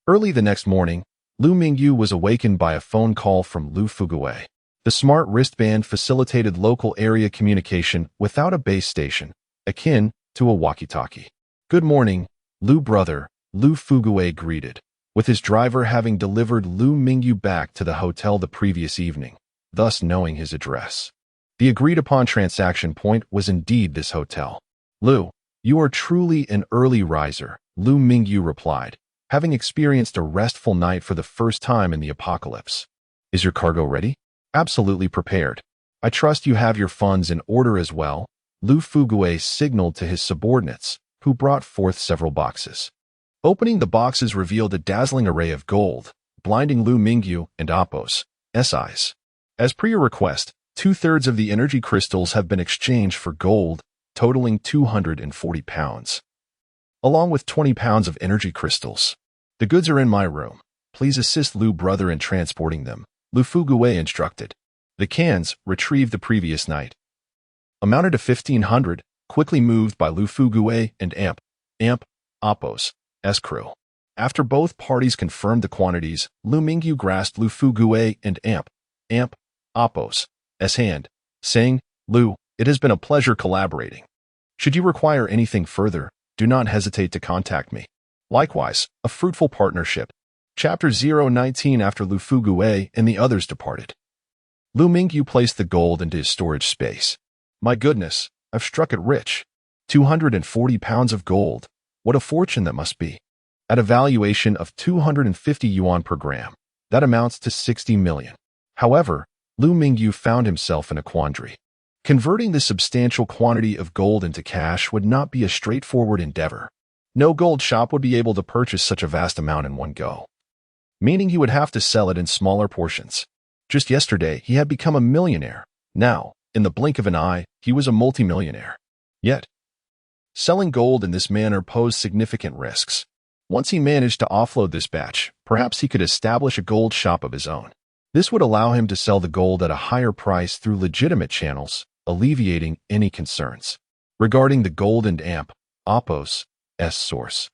A: Early the next morning, Liu Mingyu was awakened by a phone call from Liu Fuguei. The smart wristband facilitated local area communication without a base station, akin to a walkie-talkie. Good morning, Liu brother, Liu Fuguei greeted, with his driver having delivered Liu Mingyu back to the hotel the previous evening, thus knowing his address. The agreed-upon transaction point was indeed this hotel. Liu, you are truly an early riser, Liu Mingyu replied, having experienced a restful night for the first time in the apocalypse. Is your cargo ready? Absolutely prepared. I trust you have your funds in order as well, Liu Fuguei signaled to his subordinates, who brought forth several boxes. Opening the boxes revealed a dazzling array of gold, blinding Liu Mingyu and Apos' eyes. As per your request, 2/3 of the energy crystals have been exchanged for gold, totaling 240 pounds, along with 20 pounds of energy crystals. The goods are in my room. Please assist Liu brother in transporting them, Liu Fuguei instructed. The cans, retrieved the previous night, amounted to 1,500, quickly moved by Liu Fuguei and Apos' crew. After both parties confirmed the quantities, Liu Mingyu grasped Liu Fuguei and Apos' hand, saying, Liu, it has been a pleasure collaborating. Should you require anything further, do not hesitate to contact me. Likewise, a fruitful partnership. Chapter 019. After Lu Fugue and the others departed, Liu Mingyu placed the gold into his storage space. My goodness, I've struck it rich. 240 pounds of gold. What a fortune that must be. At a valuation of 250 yuan per gram, that amounts to 60 million. However, Liu Mingyu found himself in a quandary. Converting this substantial quantity of gold into cash would not be a straightforward endeavor. No gold shop would be able to purchase such a vast amount in one go, meaning he would have to sell it in smaller portions. Just yesterday, he had become a millionaire. Now, in the blink of an eye, he was a multimillionaire. Yet, selling gold in this manner posed significant risks. Once he managed to offload this batch, perhaps he could establish a gold shop of his own. This would allow him to sell the gold at a higher price through legitimate channels, alleviating any concerns regarding the gold and Apos' source.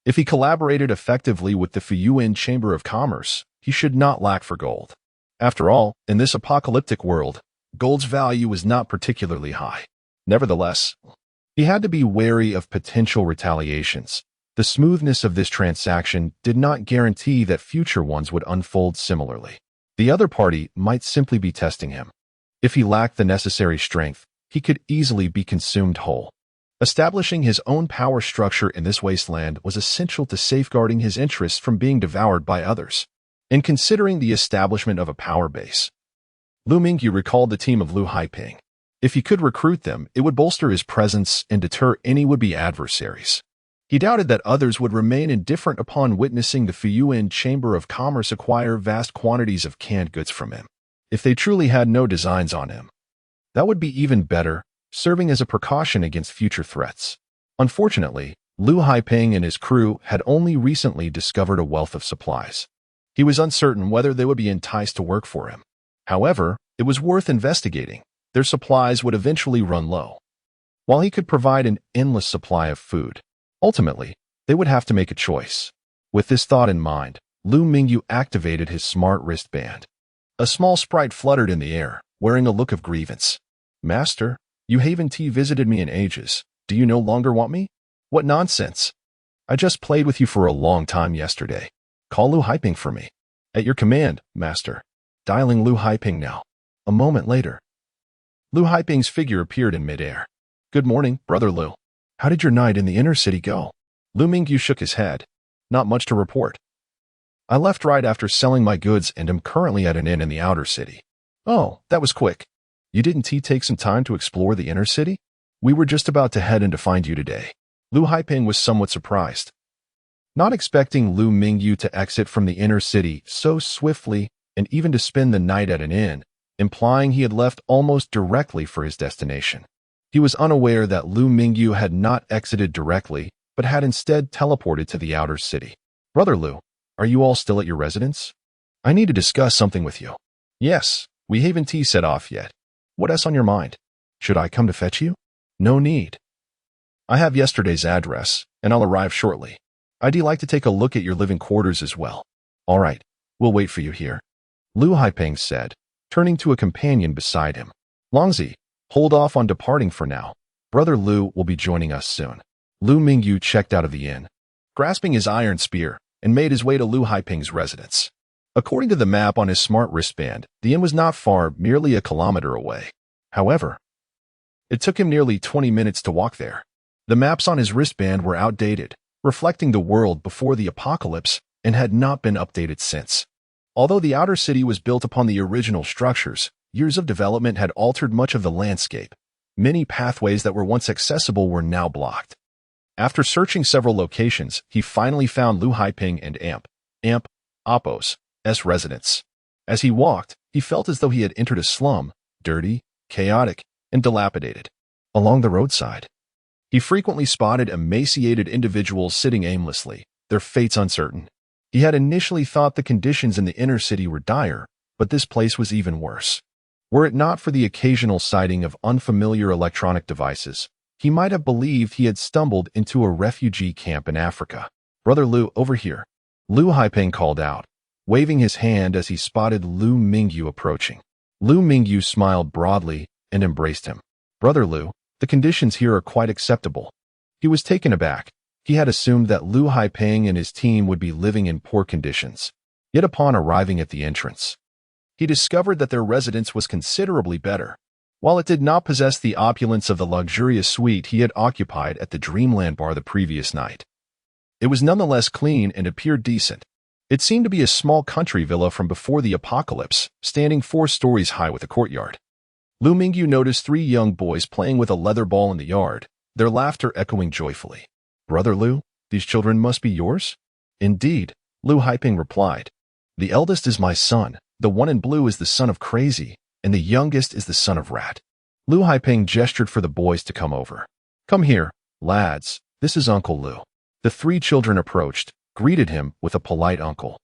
A: If he collaborated effectively with the Fuyuan Chamber of Commerce, he should not lack for gold. After all, in this apocalyptic world, gold's value was not particularly high. Nevertheless, he had to be wary of potential retaliations. The smoothness of this transaction did not guarantee that future ones would unfold similarly. The other party might simply be testing him. If he lacked the necessary strength, he could easily be consumed whole. Establishing his own power structure in this wasteland was essential to safeguarding his interests from being devoured by others. In considering the establishment of a power base, Liu Mingyu recalled the team of Lu Haiping. If he could recruit them, it would bolster his presence and deter any would-be adversaries. He doubted that others would remain indifferent upon witnessing the Fuyuan Chamber of Commerce acquire vast quantities of canned goods from him. If they truly had no designs on him, that would be even better, serving as a precaution against future threats. Unfortunately, Lu Haiping and his crew had only recently discovered a wealth of supplies. He was uncertain whether they would be enticed to work for him. However, it was worth investigating. Their supplies would eventually run low. While he could provide an endless supply of food, ultimately, they would have to make a choice. With this thought in mind, Liu Mingyu activated his smart wristband. A small sprite fluttered in the air, wearing a look of grievance. Master, you haven't visited me in ages. Do you no longer want me? What nonsense. I just played with you for a long time yesterday. Call Lu Haiping for me. At your command, Master. Dialing Lu Haiping now. A moment later, Lu Haiping's figure appeared in midair. Good morning, Brother Liu. How did your night in the inner city go? Liu Mingyu shook his head. Not much to report. I left right after selling my goods and am currently at an inn in the outer city. Oh, that was quick. You didn't take some time to explore the inner city? We were just about to head in to find you today. Lu Haiping was somewhat surprised. Not expecting Liu Mingyu to exit from the inner city so swiftly and even to spend the night at an inn, implying he had left almost directly for his destination. He was unaware that Liu Mingyu had not exited directly, but had instead teleported to the outer city. Brother Liu, are you all still at your residence? I need to discuss something with you. Yes, we haven't set off yet. What else on your mind? Should I come to fetch you? No need. I have yesterday's address, and I'll arrive shortly. I'd like to take a look at your living quarters as well. All right, we'll wait for you here. Lu Haiping said, turning to a companion beside him. Longzi, hold off on departing for now. Brother Liu will be joining us soon. Liu Mingyu checked out of the inn, grasping his iron spear, and made his way to Lu Haiping's residence. According to the map on his smart wristband, the inn was not far, merely a kilometer away. However, it took him nearly 20 minutes to walk there. The maps on his wristband were outdated, reflecting the world before the apocalypse, and had not been updated since. Although the outer city was built upon the original structures, years of development had altered much of the landscape. Many pathways that were once accessible were now blocked. After searching several locations, he finally found Lu Haiping and Apos' residence. As he walked, he felt as though he had entered a slum, dirty, chaotic, and dilapidated. Along the roadside, he frequently spotted emaciated individuals sitting aimlessly, their fates uncertain. He had initially thought the conditions in the inner city were dire, but this place was even worse. Were it not for the occasional sighting of unfamiliar electronic devices, he might have believed he had stumbled into a refugee camp in Africa. Brother Liu, over here. Lu Haiping called out, waving his hand as he spotted Liu Mingyu approaching. Liu Mingyu smiled broadly and embraced him. Brother Liu, the conditions here are quite acceptable. He was taken aback, He had assumed that Liu Haiping and his team would be living in poor conditions. Yet upon arriving at the entrance, he discovered that their residence was considerably better. While it did not possess the opulence of the luxurious suite he had occupied at the Dreamland Bar the previous night, it was nonetheless clean and appeared decent. It seemed to be a small country villa from before the apocalypse, standing 4 stories high with a courtyard. Liu Mingyu noticed 3 young boys playing with a leather ball in the yard, their laughter echoing joyfully. "Brother Liu, these children must be yours?" "Indeed," Liu Haiping replied. "The eldest is my son, the one in blue is the son of Crazy, and the youngest is the son of Rat." Liu Haiping gestured for the boys to come over. "Come here, lads, this is Uncle Liu." The 3 children approached, greeted him with a polite uncle,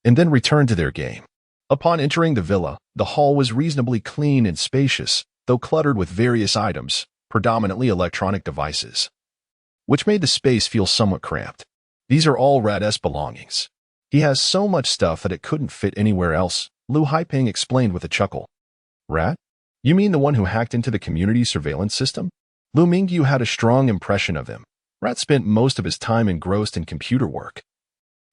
A: and then returned to their game. Upon entering the villa, the hall was reasonably clean and spacious, though cluttered with various items, predominantly electronic devices, which made the space feel somewhat cramped. "These are all Rat's belongings. He has so much stuff that it couldn't fit anywhere else," Liu Haiping explained with a chuckle. "Rat? You mean the one who hacked into the community surveillance system?" Liu Mingyu had a strong impression of him. Rat spent most of his time engrossed in computer work,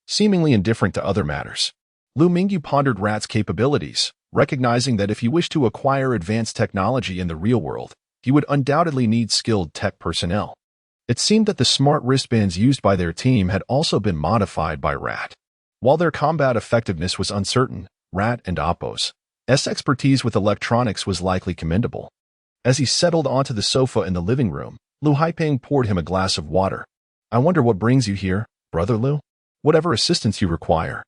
A: seemingly indifferent to other matters. Liu Mingyu pondered Rat's capabilities, recognizing that if he wished to acquire advanced technology in the real world, he would undoubtedly need skilled tech personnel. It seemed that the smart wristbands used by their team had also been modified by Rat. While their combat effectiveness was uncertain, Rat and Oppo's expertise with electronics was likely commendable. As he settled onto the sofa in the living room, Liu Haiping poured him a glass of water. "I wonder what brings you here, Brother Liu? Whatever assistance you require,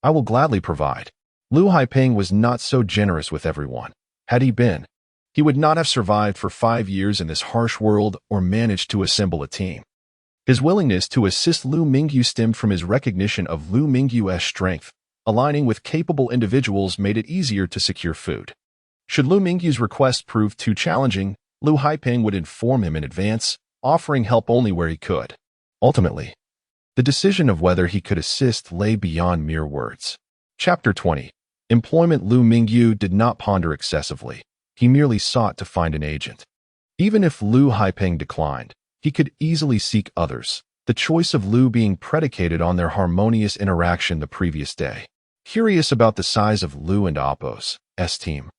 A: I will gladly provide." Liu Haiping was not so generous with everyone. Had he been, he would not have survived for 5 years in this harsh world or managed to assemble a team. His willingness to assist Liu Mingyu stemmed from his recognition of Liu Mingyu's strength. Aligning with capable individuals made it easier to secure food. Should Liu Mingyu's request prove too challenging, Liu Haiping would inform him in advance, offering help only where he could. Ultimately, the decision of whether he could assist lay beyond mere words. Chapter 20. Employment. Liu Mingyu did not ponder excessively. He merely sought to find an agent. Even if Liu Haiping declined, he could easily seek others, the choice of Liu being predicated on their harmonious interaction the previous day. Curious about the size of Liu and Oppo's team,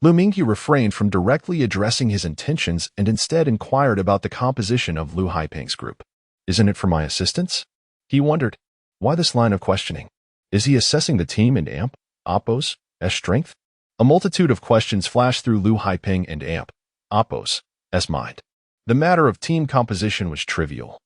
A: Liu Mingyu refrained from directly addressing his intentions and instead inquired about the composition of Liu Haiping's group. "Isn't it for my assistance?" he wondered. Why this line of questioning? Is he assessing the team and Oppo's strength? A multitude of questions flashed through Liu Haiping and Oppo's mind. The matter of team composition was trivial,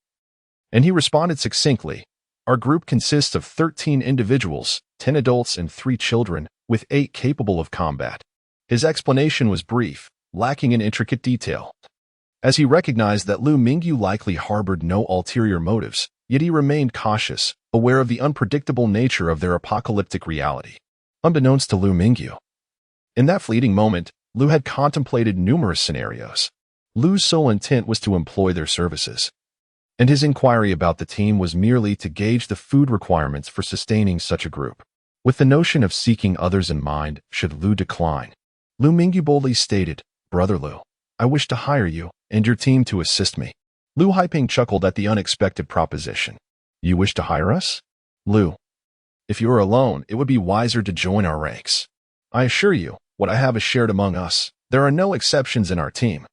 A: and he responded succinctly. "Our group consists of 13 individuals, 10 adults and 3 children, with 8 capable of combat." His explanation was brief, lacking in intricate detail. As he recognized that Liu Mingyu likely harbored no ulterior motives, yet he remained cautious, aware of the unpredictable nature of their apocalyptic reality. Unbeknownst to Liu Mingyu, in that fleeting moment, Liu had contemplated numerous scenarios. Liu's sole intent was to employ their services, and his inquiry about the team was merely to gauge the food requirements for sustaining such a group. With the notion of seeking others in mind, should Liu decline, Liu Mingyu boldly stated, "Brother Liu, I wish to hire you and your team to assist me." Liu Haiping chuckled at the unexpected proposition. "You wish to hire us? Liu, if you are alone, it would be wiser to join our ranks. I assure you, what I have is shared among us. There are no exceptions in our team.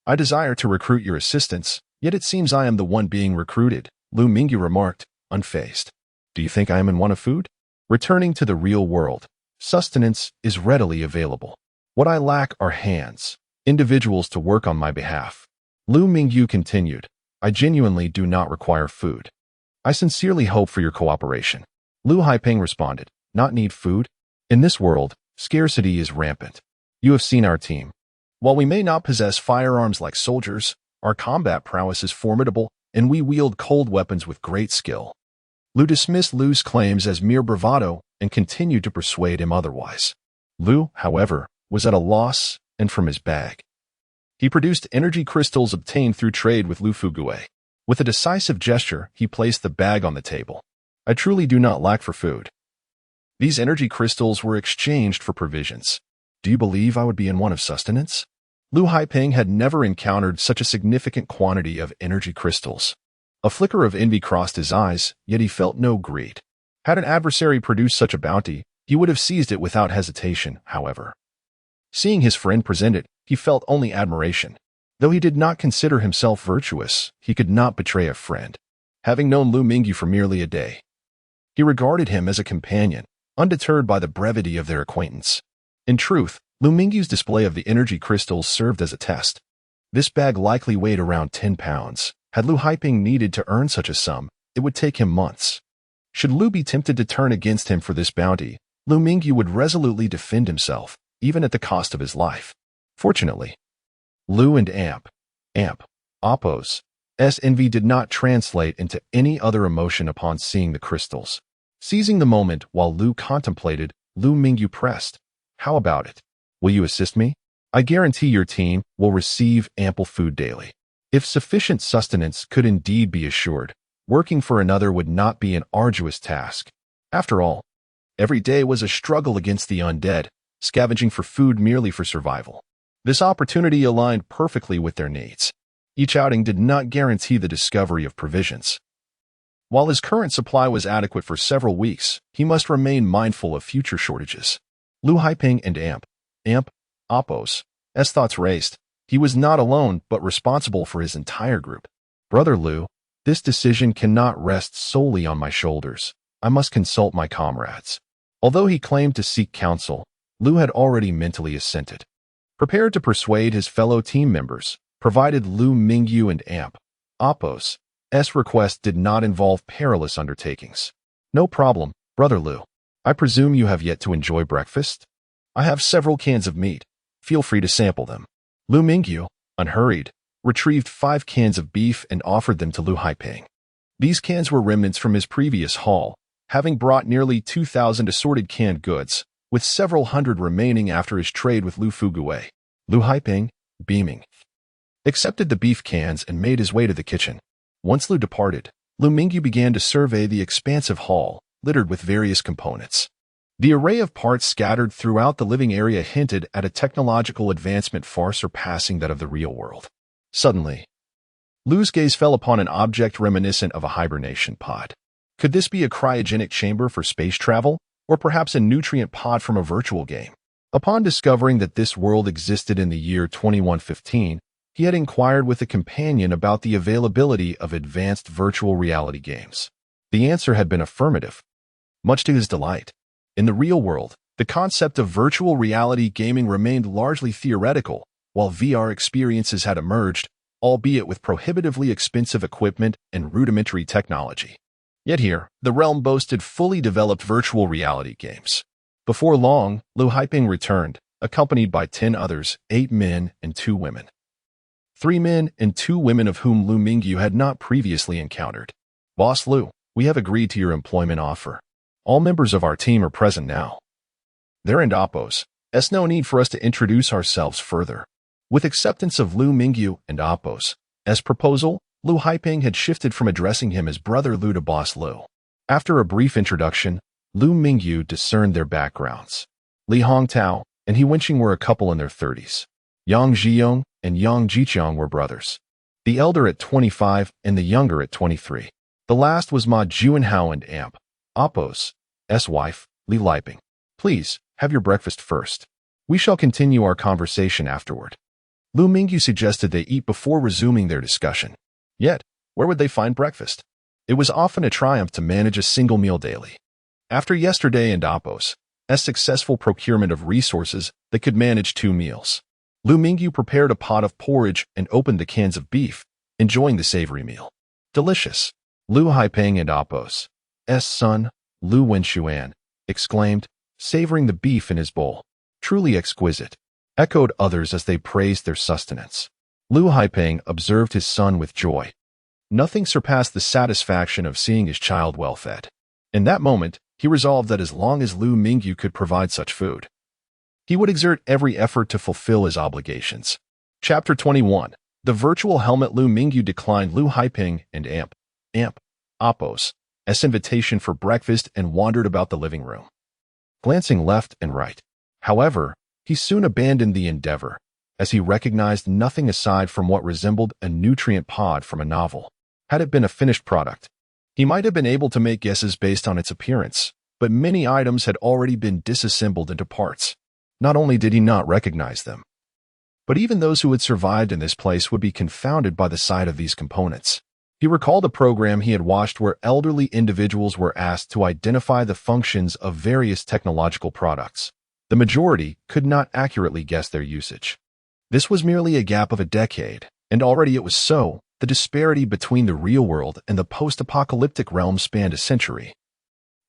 A: I desire to recruit your assistance, yet it seems I am the one being recruited," Liu Mingyu remarked, unfazed. "Do you think I am in want of food? Returning to the real world, sustenance is readily available. What I lack are hands, individuals to work on my behalf." Liu Mingyu continued, "I genuinely do not require food. I sincerely hope for your cooperation." Liu Haiping responded, "Not need food? In this world, scarcity is rampant. You have seen our team. While we may not possess firearms like soldiers, our combat prowess is formidable, and we wield cold weapons with great skill." Liu dismissed Liu's claims as mere bravado and continued to persuade him otherwise. Liu, however, was at a loss, and from his bag, he produced energy crystals obtained through trade with Liu Fugue. With a decisive gesture, he placed the bag on the table. "I truly do not lack for food." These energy crystals were exchanged for provisions. "Do you believe I would be in want of sustenance?" Liu Haiping had never encountered such a significant quantity of energy crystals. A flicker of envy crossed his eyes, yet he felt no greed. Had an adversary produced such a bounty, he would have seized it without hesitation, however. Seeing his friend present it, he felt only admiration. Though he did not consider himself virtuous, he could not betray a friend. Having known Liu Mingyu for merely a day, he regarded him as a companion, undeterred by the brevity of their acquaintance. In truth, Liu Mingyu's display of the energy crystals served as a test. This bag likely weighed around 10 pounds. Had Liu Haiping needed to earn such a sum, it would take him months. Should Liu be tempted to turn against him for this bounty, Liu Mingyu would resolutely defend himself, even at the cost of his life. Fortunately, Liu and Apos' envy did not translate into any other emotion upon seeing the crystals. Seizing the moment while Liu contemplated, Liu Mingyu pressed, "How about it? Will you assist me? I guarantee your team will receive ample food daily." If sufficient sustenance could indeed be assured, working for another would not be an arduous task. After all, every day was a struggle against the undead, scavenging for food merely for survival. This opportunity aligned perfectly with their needs. Each outing did not guarantee the discovery of provisions. While his current supply was adequate for several weeks, he must remain mindful of future shortages. Liu Haiping and Apos' thoughts raced. He was not alone, but responsible for his entire group. "Brother Liu, this decision cannot rest solely on my shoulders. I must consult my comrades." Although he claimed to seek counsel, Liu had already mentally assented. Prepared to persuade his fellow team members, provided Liu Mingyu and Apos' request did not involve perilous undertakings. "No problem, Brother Liu. I presume you have yet to enjoy breakfast? I have several cans of meat. Feel free to sample them." Liu Mingyu, unhurried, retrieved 5 cans of beef and offered them to Liu Haiping. These cans were remnants from his previous haul, having brought nearly 2,000 assorted canned goods, with several hundred remaining after his trade with Liu Fuguwei. Liu Haiping, beaming, accepted the beef cans and made his way to the kitchen. Once Liu departed, Liu Mingyu began to survey the expansive hall, littered with various components. The array of parts scattered throughout the living area hinted at a technological advancement far surpassing that of the real world. Suddenly, Liu's gaze fell upon an object reminiscent of a hibernation pod. Could this be a cryogenic chamber for space travel, or perhaps a nutrient pod from a virtual game? Upon discovering that this world existed in the year 2115, he had inquired with a companion about the availability of advanced virtual reality games. The answer had been affirmative, much to his delight. In the real world, the concept of virtual reality gaming remained largely theoretical, while VR experiences had emerged, albeit with prohibitively expensive equipment and rudimentary technology. Yet here, the realm boasted fully developed virtual reality games. Before long, Liu Haiping returned, accompanied by 10 others, 8 men and 2 women. 3 men and 2 women of whom Liu Mingyu had not previously encountered. "Boss Liu, we have agreed to your employment offer. All members of our team are present now. There and Apos, no need for us to introduce ourselves further." With acceptance of Liu Mingyu and Apos' proposal, Liu Haiping had shifted from addressing him as Brother Liu to Boss Liu. After a brief introduction, Liu Mingyu discerned their backgrounds. Li Hongtao and He Wenqing were a couple in their 30s. Yang Zhiyong and Yang Jiqiang were brothers, the elder at 25 and the younger at 23. The last was Ma Juanhao and Apos' wife, Li Liping. "Please, have your breakfast first. We shall continue our conversation afterward." Liu Mingyu suggested they eat before resuming their discussion. Yet, where would they find breakfast? It was often a triumph to manage a single meal daily. After yesterday and Apos' successful procurement of resources, they could manage 2 meals. Liu Mingyu prepared a pot of porridge and opened the cans of beef, enjoying the savory meal. "Delicious." Liu Haiping and Apos' son, Liu Wenxuan, exclaimed, savoring the beef in his bowl. "Truly exquisite," echoed others as they praised their sustenance. Liu Haiping observed his son with joy. Nothing surpassed the satisfaction of seeing his child well fed. In that moment, he resolved that as long as Liu Mingyu could provide such food, he would exert every effort to fulfill his obligations. Chapter 21. The virtual helmet. Liu Mingyu declined Liu Haiping and Apos' invitation for breakfast and wandered about the living room, glancing left and right. However, he soon abandoned the endeavor, as he recognized nothing aside from what resembled a nutrient pod from a novel. Had it been a finished product, he might have been able to make guesses based on its appearance, but many items had already been disassembled into parts. Not only did he not recognize them, but even those who had survived in this place would be confounded by the sight of these components. He recalled a program he had watched where elderly individuals were asked to identify the functions of various technological products. The majority could not accurately guess their usage. This was merely a gap of a decade, and already it was so. The disparity between the real world and the post-apocalyptic realm spanned a century,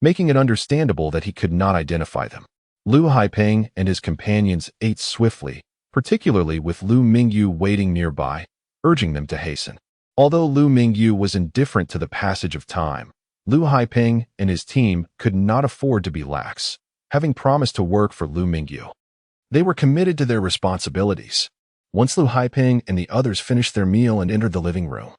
A: making it understandable that he could not identify them. Liu Haipeng and his companions ate swiftly, particularly with Liu Mingyu waiting nearby, urging them to hasten. Although Liu Mingyu was indifferent to the passage of time, Liu Haipeng and his team could not afford to be lax, having promised to work for Liu Mingyu. They were committed to their responsibilities. Once Liu Haipeng and the others finished their meal and entered the living room,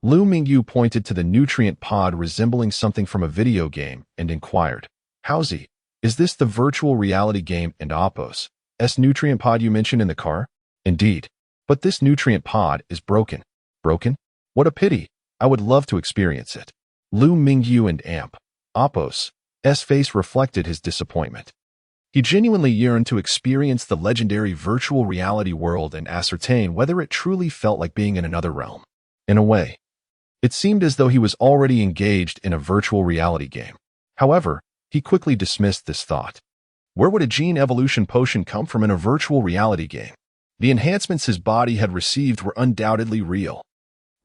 A: Liu Mingyu pointed to the nutrient pod resembling something from a video game and inquired, "Howzy, is this the virtual reality game and Appos' nutrient pod you mentioned in the car?" "Indeed, but this nutrient pod is broken." "Broken? What a pity. I would love to experience it." Liu Mingyu and Appos' face reflected his disappointment. He genuinely yearned to experience the legendary virtual reality world and ascertain whether it truly felt like being in another realm. In a way, it seemed as though he was already engaged in a virtual reality game. However, he quickly dismissed this thought. Where would a gene evolution potion come from in a virtual reality game? The enhancements his body had received were undoubtedly real.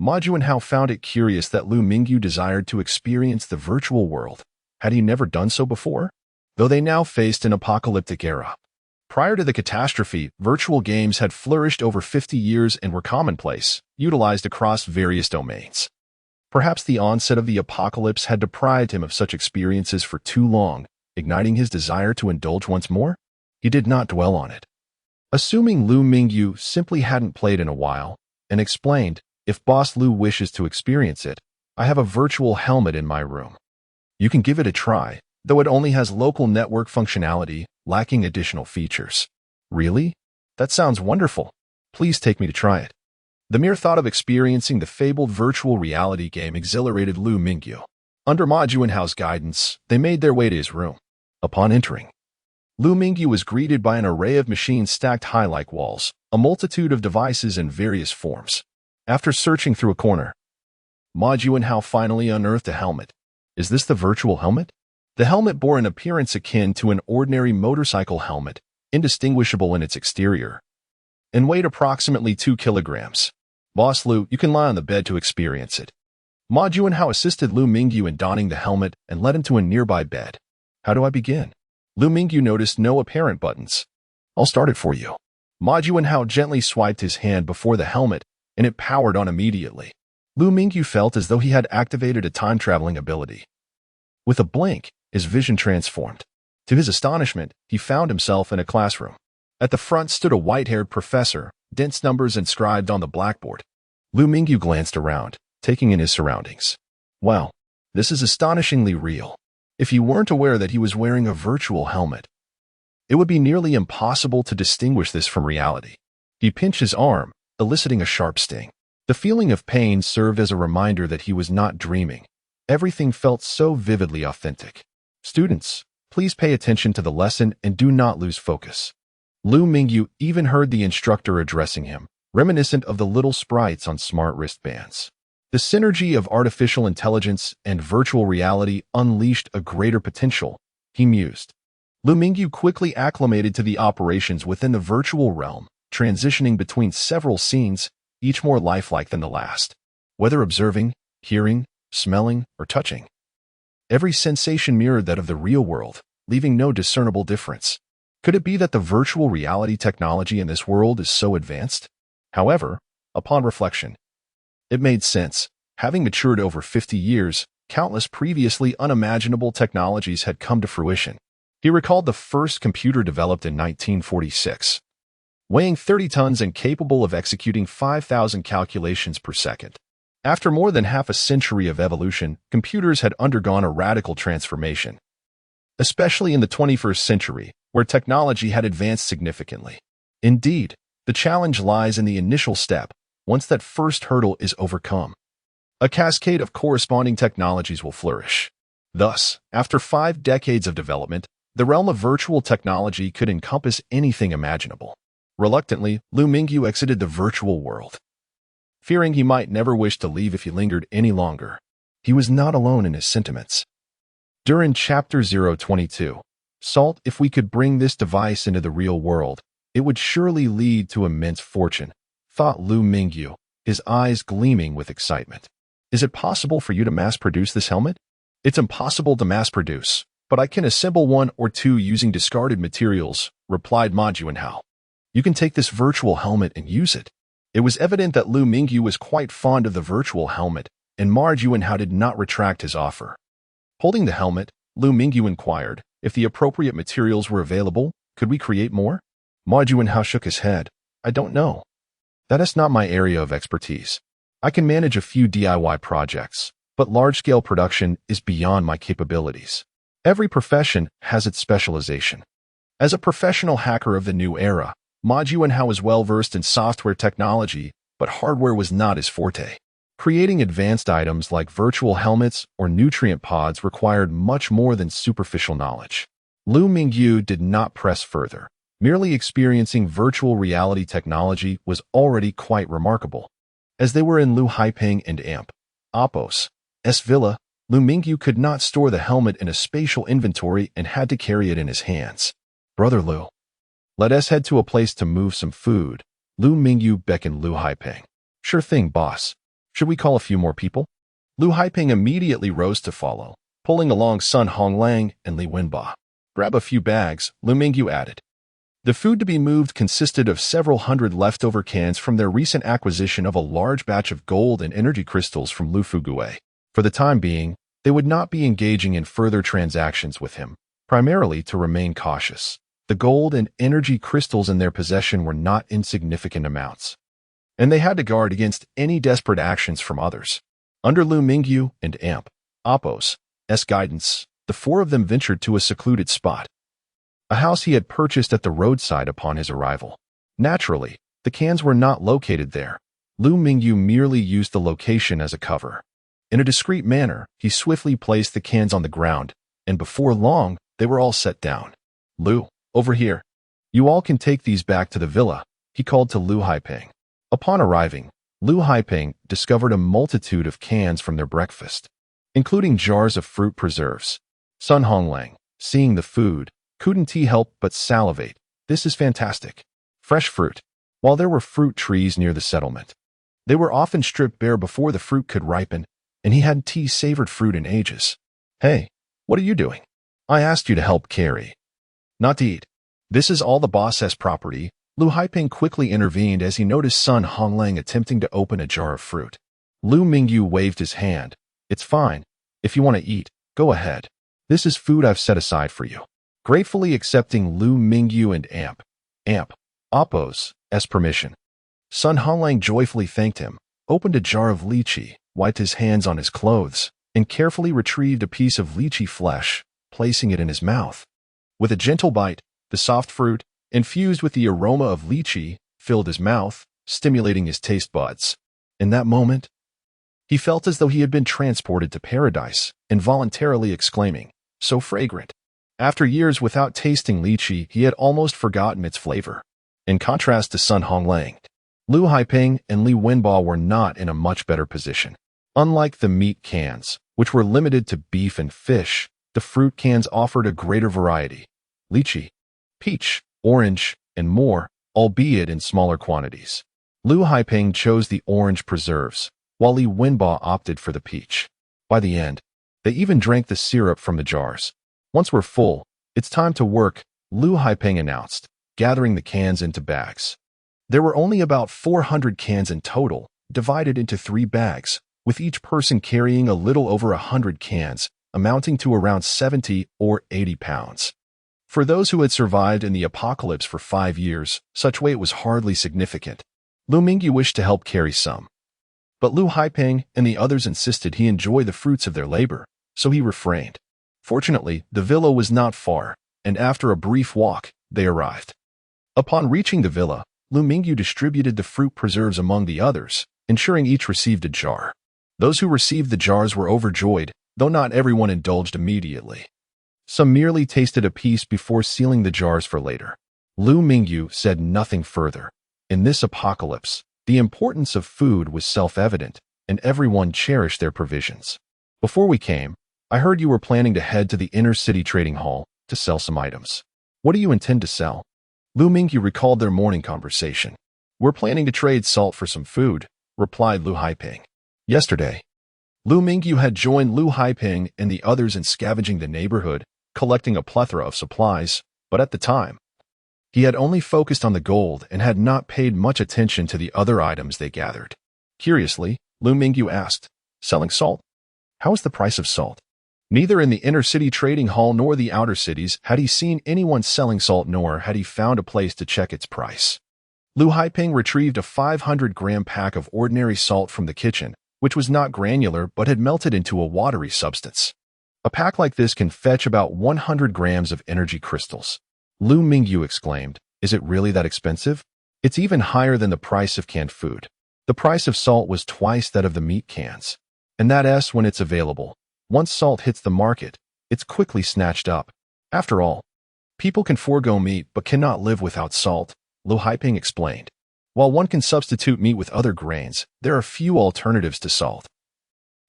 A: Ma Juanhao found it curious that Liu Mingyu desired to experience the virtual world. Had he never done so before? Though they now faced an apocalyptic era. Prior to the catastrophe, virtual games had flourished over 50 years and were commonplace, utilized across various domains. Perhaps the onset of the apocalypse had deprived him of such experiences for too long, igniting his desire to indulge once more? He did not dwell on it. Assuming Liu Mingyu simply hadn't played in a while, and explained, "If Boss Liu wishes to experience it, I have a virtual helmet in my room. You can give it a try, though it only has local network functionality, lacking additional features." "Really? That sounds wonderful. Please take me to try it." The mere thought of experiencing the fabled virtual reality game exhilarated Liu Mingyu. Under Ma Juanhao's guidance, they made their way to his room. Upon entering, Liu Mingyu was greeted by an array of machines stacked high like walls, a multitude of devices in various forms. After searching through a corner, Ma Juanhao finally unearthed a helmet. "Is this the virtual helmet?" The helmet bore an appearance akin to an ordinary motorcycle helmet, indistinguishable in its exterior, and weighed approximately 2 kilograms. "Boss Liu, you can lie on the bed to experience it." Ma Juanhao assisted Liu Mingyu in donning the helmet and led him to a nearby bed. "How do I begin?" Liu Mingyu noticed no apparent buttons. "I'll start it for you." Ma Juanhao gently swiped his hand before the helmet, and it powered on immediately. Liu Mingyu felt as though he had activated a time-traveling ability. With a blink, his vision transformed. To his astonishment, he found himself in a classroom. At the front stood a white-haired professor, dense numbers inscribed on the blackboard. Liu Mingyu glanced around, taking in his surroundings. Wow, this is astonishingly real. If he weren't aware that he was wearing a virtual helmet, it would be nearly impossible to distinguish this from reality. He pinched his arm, eliciting a sharp sting. The feeling of pain served as a reminder that he was not dreaming. Everything felt so vividly authentic. "Students, please pay attention to the lesson and do not lose focus." Liu Mingyu even heard the instructor addressing him, reminiscent of the little sprites on smart wristbands. The synergy of artificial intelligence and virtual reality unleashed a greater potential, he mused. Liu Mingyu quickly acclimated to the operations within the virtual realm, transitioning between several scenes, each more lifelike than the last. Whether observing, hearing, smelling, or touching, every sensation mirrored that of the real world, leaving no discernible difference. Could it be that the virtual reality technology in this world is so advanced? However, upon reflection, it made sense. Having matured over 50 years, countless previously unimaginable technologies had come to fruition. He recalled the first computer developed in 1946, weighing 30 tons and capable of executing 5,000 calculations per second. After more than half a century of evolution, computers had undergone a radical transformation, especially in the 21st century, where technology had advanced significantly. Indeed, the challenge lies in the initial step, once that first hurdle is overcome. a cascade of corresponding technologies will flourish. Thus, after 5 decades of development, the realm of virtual technology could encompass anything imaginable. Reluctantly, Liu Mingyu exited the virtual world, fearing he might never wish to leave if he lingered any longer. He was not alone in his sentiments. During Chapter 022, Salt, if we could bring this device into the real world, it would surely lead to immense fortune, thought Liu Mingyu, his eyes gleaming with excitement. Is it possible for you to mass-produce this helmet? It's impossible to mass-produce, but I can assemble one or two using discarded materials, replied Ma Juanhao. You can take this virtual helmet and use it. It was evident that Liu Mingyu was quite fond of the virtual helmet, and Ma Juanhao did not retract his offer. Holding the helmet, Liu Mingyu inquired, if the appropriate materials were available, could we create more? Ma Juanhao shook his head. I don't know. That is not my area of expertise. I can manage a few DIY projects, but large-scale production is beyond my capabilities. Every profession has its specialization. As a professional hacker of the new era, Ma Juanhao was well-versed in software technology, but hardware was not his forte. Creating advanced items like virtual helmets or nutrient pods required much more than superficial knowledge. Liu Mingyu did not press further. Merely experiencing virtual reality technology was already quite remarkable. As they were in Liu Haiping and Amp Appos' villa, Liu Mingyu could not store the helmet in a spatial inventory and had to carry it in his hands. Brother Liu, let us head to a place to move some food. Liu Mingyu beckoned Liu Haiping. Sure thing, boss. Should we call a few more people? Liu Haiping immediately rose to follow, pulling along Sun Honglang and Li Wenba. Grab a few bags, Liu Mingyu added. The food to be moved consisted of several hundred leftover cans from their recent acquisition of a large batch of gold and energy crystals from Lu Fugue. For the time being, they would not be engaging in further transactions with him, primarily to remain cautious. The gold and energy crystals in their possession were not insignificant amounts, and they had to guard against any desperate actions from others. Under Liu Mingyu and Amp Appos' guidance, the four of them ventured to a secluded spot, a house he had purchased at the roadside upon his arrival. Naturally, the cans were not located there. Liu Mingyu merely used the location as a cover. In a discreet manner, he swiftly placed the cans on the ground, and before long, they were all set down. Liu, over here. You all can take these back to the villa, he called to Liu Haiping. Upon arriving, Liu Haiping discovered a multitude of cans from their breakfast, including jars of fruit preserves. Sun Honglang, seeing the food, couldn't he help but salivate. This is fantastic. Fresh fruit. While there were fruit trees near the settlement, they were often stripped bare before the fruit could ripen, and he hadn't savored fruit in ages. Hey, what are you doing? I asked you to help carry, not to eat. This is all the boss's property. Liu Haiping quickly intervened as he noticed Sun Honglang attempting to open a jar of fruit. Liu Mingyu waved his hand. It's fine. If you want to eat, go ahead. This is food I've set aside for you. Gratefully accepting Liu Mingyu and Amp Appos' permission, Sun Honglang joyfully thanked him, opened a jar of lychee, wiped his hands on his clothes, and carefully retrieved a piece of lychee flesh, placing it in his mouth. With a gentle bite, the soft fruit, infused with the aroma of lychee, filled his mouth, stimulating his taste buds. In that moment, he felt as though he had been transported to paradise, involuntarily exclaiming, "So fragrant." After years without tasting lychee, he had almost forgotten its flavor. In contrast to Sun Honglang, Liu Haiping and Li Wenba were not in a much better position. Unlike the meat cans, which were limited to beef and fish, the fruit cans offered a greater variety. Lychee, peach, orange, and more, albeit in smaller quantities. Liu Haiping chose the orange preserves, while Li Wenba opted for the peach. By the end, they even drank the syrup from the jars. Once we're full, it's time to work, Liu Haiping announced, gathering the cans into bags. There were only about 400 cans in total, divided into 3 bags, with each person carrying a little over 100 cans, amounting to around 70 or 80 pounds. For those who had survived in the apocalypse for 5 years, such weight was hardly significant. Liu Mingyu wished to help carry some, but Liu Haiping and the others insisted he enjoy the fruits of their labor, so he refrained. Fortunately, the villa was not far, and after a brief walk, they arrived. Upon reaching the villa, Liu Mingyu distributed the fruit preserves among the others, ensuring each received a jar. Those who received the jars were overjoyed, though not everyone indulged immediately. Some merely tasted a piece before sealing the jars for later. Liu Mingyu said nothing further. In this apocalypse, the importance of food was self-evident, and everyone cherished their provisions. Before we came, I heard you were planning to head to the inner-city trading hall to sell some items. What do you intend to sell? Liu Mingyu recalled their morning conversation. We're planning to trade salt for some food, replied Lu Haiping. Yesterday, Liu Mingyu had joined Lu Haiping and the others in scavenging the neighborhood, collecting a plethora of supplies, but at the time, he had only focused on the gold and had not paid much attention to the other items they gathered. Curiously, Liu Mingyu asked, selling salt? How is the price of salt? Neither in the inner-city trading hall nor the outer cities had he seen anyone selling salt, nor had he found a place to check its price. Lu Haiping retrieved a 500-gram pack of ordinary salt from the kitchen, which was not granular but had melted into a watery substance. A pack like this can fetch about 100 grams of energy crystals. Liu Mingyu exclaimed, is it really that expensive? It's even higher than the price of canned food. The price of salt was twice that of the meat cans. And that's when it's available. Once salt hits the market, it's quickly snatched up. After all, people can forego meat but cannot live without salt, Liu Haiping explained. While one can substitute meat with other grains, there are few alternatives to salt,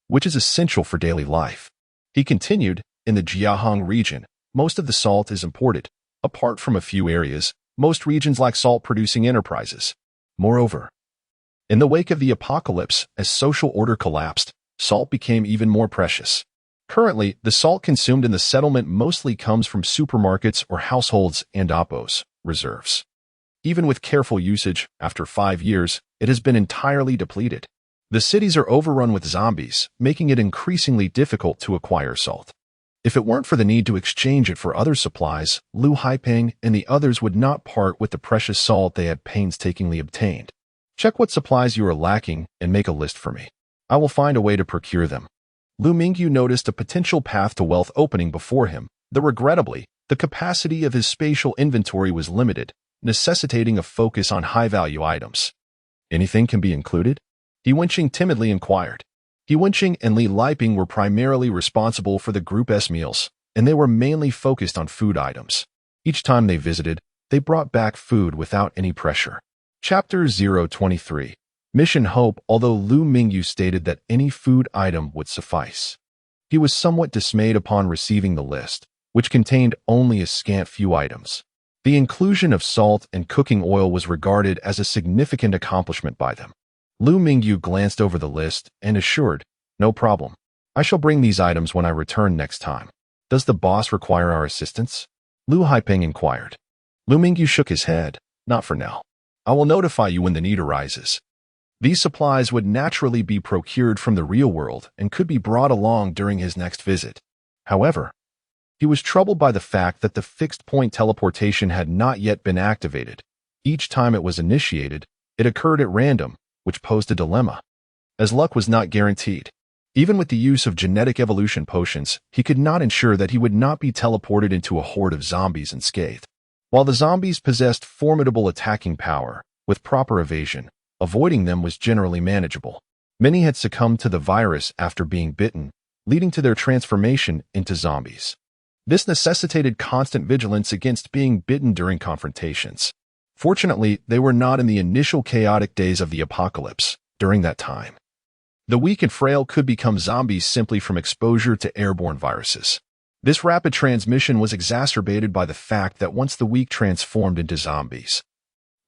A: which is essential for daily life. He continued, in the Jiahong region, most of the salt is imported. Apart from a few areas, most regions lack salt-producing enterprises. Moreover, in the wake of the apocalypse, as social order collapsed, salt became even more precious. Currently, the salt consumed in the settlement mostly comes from supermarkets or households and oppos reserves. Even with careful usage, after 5 years, it has been entirely depleted. The cities are overrun with zombies, making it increasingly difficult to acquire salt. If it weren't for the need to exchange it for other supplies, Liu Haiping and the others would not part with the precious salt they had painstakingly obtained. Check what supplies you are lacking and make a list for me. I will find a way to procure them. Liu Mingyu noticed a potential path to wealth opening before him, though regrettably, the capacity of his spatial inventory was limited, necessitating a focus on high-value items. Anything can be included? He Wenqing timidly inquired. He Wenqing and Li Liping were primarily responsible for the group's meals, and they were mainly focused on food items. Each time they visited, they brought back food without any pressure. Chapter 023. Mission Hope. Although Liu Mingyu stated that any food item would suffice, he was somewhat dismayed upon receiving the list, which contained only a scant few items. The inclusion of salt and cooking oil was regarded as a significant accomplishment by them. Liu Mingyu glanced over the list and assured, no problem. I shall bring these items when I return next time. Does the boss require our assistance? Lu Haiping inquired. Liu Mingyu shook his head. Not for now. I will notify you when the need arises. These supplies would naturally be procured from the real world and could be brought along during his next visit. However, he was troubled by the fact that the fixed-point teleportation had not yet been activated. Each time it was initiated, it occurred at random, which posed a dilemma, as luck was not guaranteed. Even with the use of genetic evolution potions, he could not ensure that he would not be teleported into a horde of zombies unscathed. While the zombies possessed formidable attacking power, with proper evasion, avoiding them was generally manageable. Many had succumbed to the virus after being bitten, leading to their transformation into zombies. This necessitated constant vigilance against being bitten during confrontations. Fortunately, they were not in the initial chaotic days of the apocalypse. During that time, the weak and frail could become zombies simply from exposure to airborne viruses. This rapid transmission was exacerbated by the fact that once the weak transformed into zombies,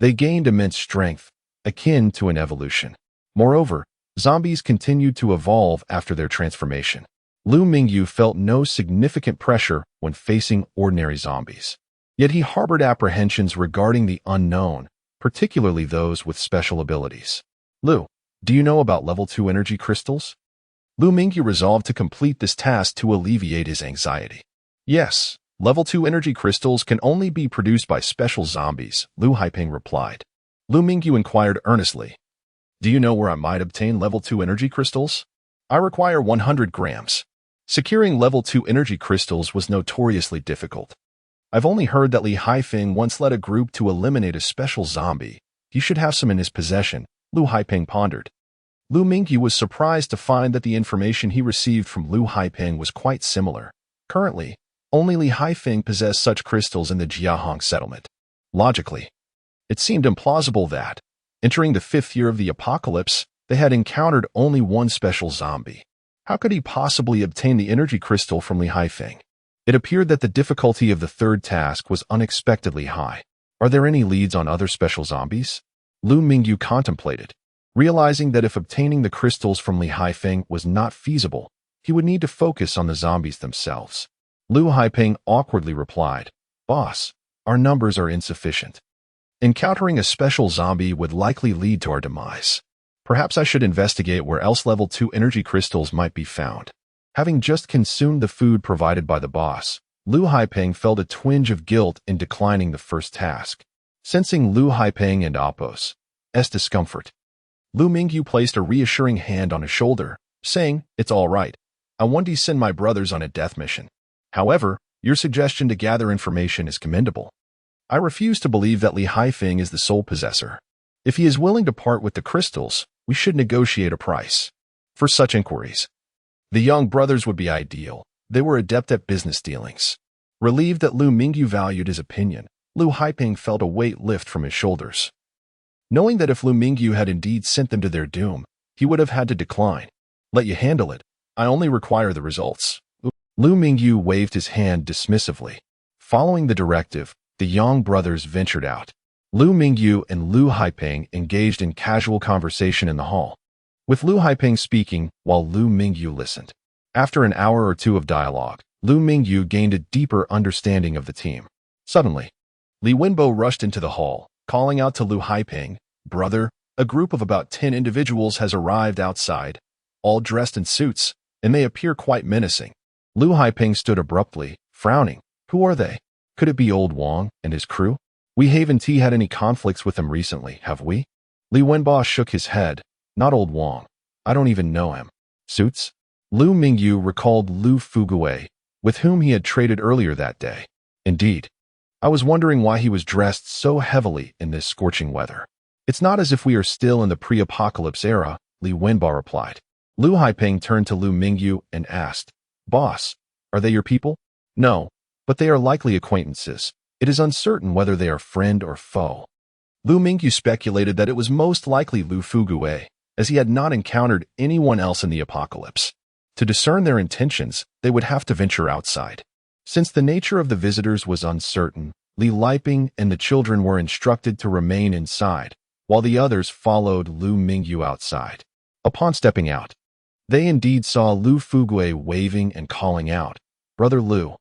A: they gained immense strength, akin to an evolution. Moreover, zombies continued to evolve after their transformation. Liu Mingyu felt no significant pressure when facing ordinary zombies. Yet he harbored apprehensions regarding the unknown, particularly those with special abilities. Liu, do you know about level 2 energy crystals? Liu Mingyu resolved to complete this task to alleviate his anxiety. Yes, level 2 energy crystals can only be produced by special zombies, Liu Haiping replied. Liu Mingyu inquired earnestly. Do you know where I might obtain level 2 energy crystals? I require 100 grams. Securing level 2 energy crystals was notoriously difficult. I've only heard that Li Haifeng once led a group to eliminate a special zombie. He should have some in his possession, Liu Haiping pondered. Liu Mingyu was surprised to find that the information he received from Liu Haiping was quite similar. Currently, only Li Haifeng possessed such crystals in the Jiahong settlement. Logically, it seemed implausible that, entering the 5th year of the apocalypse, they had encountered only one special zombie. How could he possibly obtain the energy crystal from Li Haifeng? It appeared that the difficulty of the 3rd task was unexpectedly high. Are there any leads on other special zombies? Liu Mingyu contemplated, realizing that if obtaining the crystals from Li Haifeng was not feasible, he would need to focus on the zombies themselves. Liu Haiping awkwardly replied, "Boss, our numbers are insufficient. Encountering a special zombie would likely lead to our demise. Perhaps I should investigate where else level 2 energy crystals might be found." Having just consumed the food provided by the boss, Liu Haiping felt a twinge of guilt in declining the first task. Sensing Liu Haiping and Apos' discomfort, Liu Mingyu placed a reassuring hand on his shoulder, saying, "It's all right. I want to send my brothers on a death mission. However, your suggestion to gather information is commendable. I refuse to believe that Li Haifeng is the sole possessor. If he is willing to part with the crystals, we should negotiate a price. For such inquiries, the young brothers would be ideal. They were adept at business dealings." Relieved that Liu Mingyu valued his opinion, Liu Haiping felt a weight lift from his shoulders. Knowing that if Liu Mingyu had indeed sent them to their doom, he would have had to decline. "Let you handle it. I only require the results." Liu Mingyu waved his hand dismissively. Following the directive, the young brothers ventured out. Liu Mingyu and Liu Haiping engaged in casual conversation in the hall, with Liu Haiping speaking while Liu Mingyu listened. After an hour or two of dialogue, Liu Mingyu gained a deeper understanding of the team. Suddenly, Li Wenbo rushed into the hall, calling out to Liu Haiping, "Brother, a group of about 10 individuals has arrived outside, all dressed in suits, and they appear quite menacing." Liu Haiping stood abruptly, frowning. "Who are they? Could it be old Wang and his crew? We haven't had any conflicts with them recently, have we?" Li Wenbo shook his head. "Not old Wang. I don't even know him." "Suits?" Liu Mingyu recalled Liu Fuguwei, with whom he had traded earlier that day. "Indeed. I was wondering why he was dressed so heavily in this scorching weather." "It's not as if we are still in the pre-apocalypse era," Li Wenbo replied. Liu Haiping turned to Liu Mingyu and asked, "Boss, are they your people?" "No, but they are likely acquaintances. It is uncertain whether they are friend or foe." Liu Mingyu speculated that it was most likely Liu Fuguwei, as he had not encountered anyone else in the apocalypse. To discern their intentions, they would have to venture outside. Since the nature of the visitors was uncertain, Li Liping and the children were instructed to remain inside, while the others followed Liu Mingyu outside. Upon stepping out, they indeed saw Liu Fuguwei waving and calling out, "Brother Liu,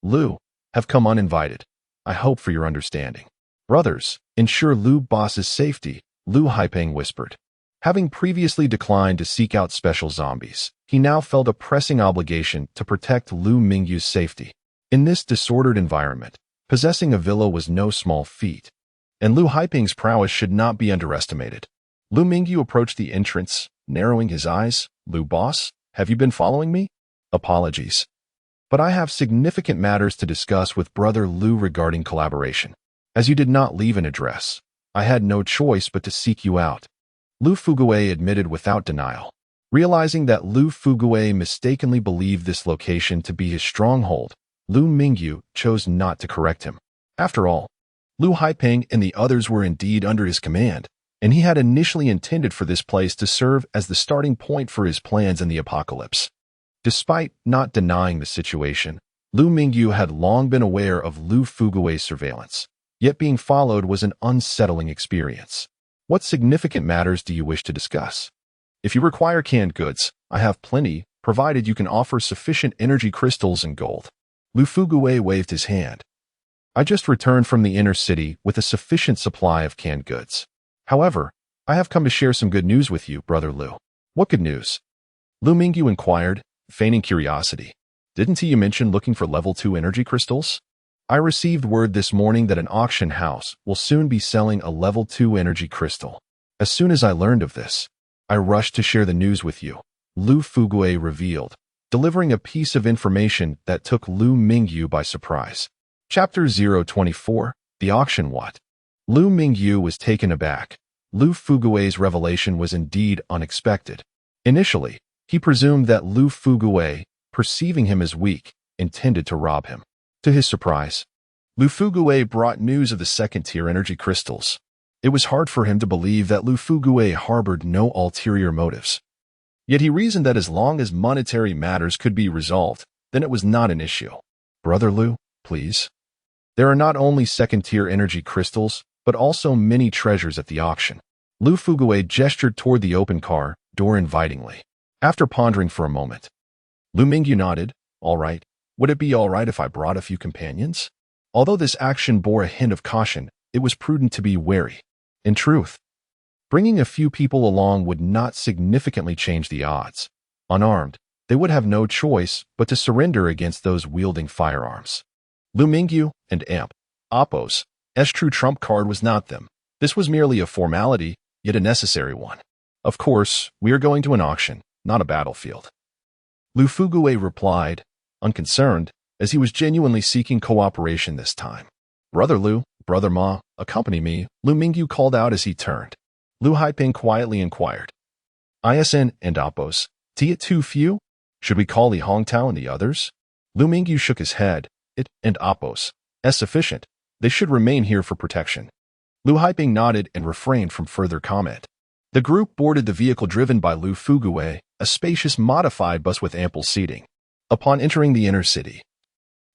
A: Liu, have come uninvited. I hope for your understanding." "Brothers, ensure Liu boss's safety," Liu Haiping whispered. Having previously declined to seek out special zombies, he now felt a pressing obligation to protect Liu Mingyu's safety. In this disordered environment, possessing a villa was no small feat, and Liu Haiping's prowess should not be underestimated. Liu Mingyu approached the entrance, narrowing his eyes. "Liu boss, have you been following me?" "Apologies, but I have significant matters to discuss with Brother Liu regarding collaboration. As you did not leave an address, I had no choice but to seek you out," Liu Fuguwei admitted without denial. Realizing that Liu Fuguwei mistakenly believed this location to be his stronghold, Liu Mingyu chose not to correct him. After all, Liu Haiping and the others were indeed under his command, and he had initially intended for this place to serve as the starting point for his plans in the apocalypse. Despite not denying the situation, Liu Mingyu had long been aware of Liu Fuguwei's surveillance, yet being followed was an unsettling experience. "What significant matters do you wish to discuss?" "If you require canned goods, I have plenty, provided you can offer sufficient energy crystals and gold." Liu Fuguwei waved his hand. "I just returned from the inner city with a sufficient supply of canned goods. However, I have come to share some good news with you, Brother Liu." "What good news?" Liu Mingyu inquired, feigning curiosity. "Didn't you mention looking for level 2 energy crystals?" "I received word this morning that an auction house will soon be selling a level 2 energy crystal. As soon as I learned of this, I rushed to share the news with you," Liu Fuguwei revealed, delivering a piece of information that took Liu Mingyu by surprise. Chapter 024, The Auction What? Liu Mingyu was taken aback. Liu Fugui's revelation was indeed unexpected. Initially, he presumed that Liu Fugui, perceiving him as weak, intended to rob him. To his surprise, Liu Fugui brought news of the second-tier energy crystals. It was hard for him to believe that Liu Fugui harbored no ulterior motives. Yet he reasoned that as long as monetary matters could be resolved, then it was not an issue. Brother Liu, please. There are not only second-tier energy crystals, but also many treasures at the auction. Liu Fugui gestured toward the open car door invitingly. After pondering for a moment, Liu Mingyu nodded. All right. Would it be all right if I brought a few companions? Although this action bore a hint of caution, it was prudent to be wary. In truth, bringing a few people along would not significantly change the odds. Unarmed, they would have no choice but to surrender against those wielding firearms. Liu Mingyu and Appo's true trump card was not them. This was merely a formality, yet a necessary one. Of course, we are going to an auction, not a battlefield. Liu Fugui replied, unconcerned, as he was genuinely seeking cooperation this time. Brother Liu, Brother Ma, accompany me, Liu Mingyu called out as he turned. Liu Haiping quietly inquired. ISN and Appo's, tea too few? Should we call Li Hongtao and the others? Liu Mingyu shook his head. It and Appo's sufficient. They should remain here for protection. Liu Haiping nodded and refrained from further comment. The group boarded the vehicle driven by Liu Fugui, a spacious modified bus with ample seating. Upon entering the inner city,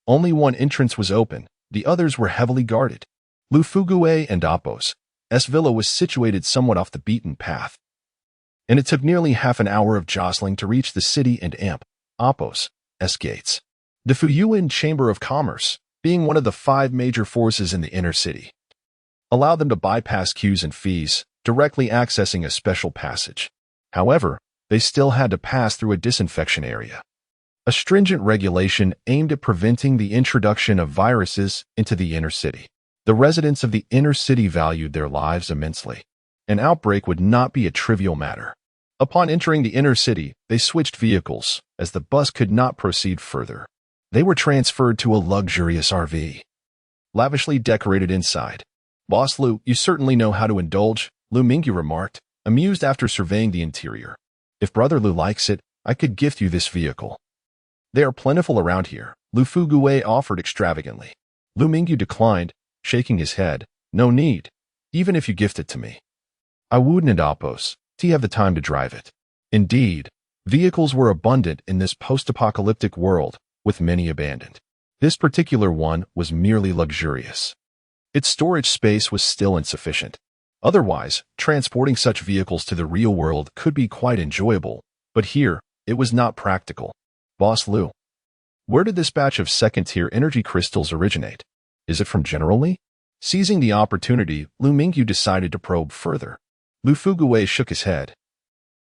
A: only one entrance was open, the others were heavily guarded. Liu Fugui and Appo's villa was situated somewhat off the beaten path, and it took nearly half an hour of jostling to reach the city and Appo's gates. The Fuyuan Chamber of Commerce, being one of the 5 major forces in the inner city, allowed them to bypass queues and fees, directly accessing a special passage. However, they still had to pass through a disinfection area, a stringent regulation aimed at preventing the introduction of viruses into the inner city. The residents of the inner city valued their lives immensely. An outbreak would not be a trivial matter. Upon entering the inner city, they switched vehicles, as the bus could not proceed further. They were transferred to a luxurious RV, lavishly decorated inside. Boss Liu, you certainly know how to indulge, Liu Mingyu remarked, amused after surveying the interior. If Brother Liu likes it, I could gift you this vehicle. They are plentiful around here, Liu Fugui offered extravagantly. Liu Mingyu declined, shaking his head. No need, even if you gift it to me. I wouldn't Appo's have the time to drive it. Indeed, vehicles were abundant in this post-apocalyptic world, with many abandoned. This particular one was merely luxurious. Its storage space was still insufficient. Otherwise, transporting such vehicles to the real world could be quite enjoyable, but here, it was not practical. Boss Liu, where did this batch of second-tier energy crystals originate? Is it from General Li? Seizing the opportunity, Liu Mingyu decided to probe further. Liu Fugui shook his head.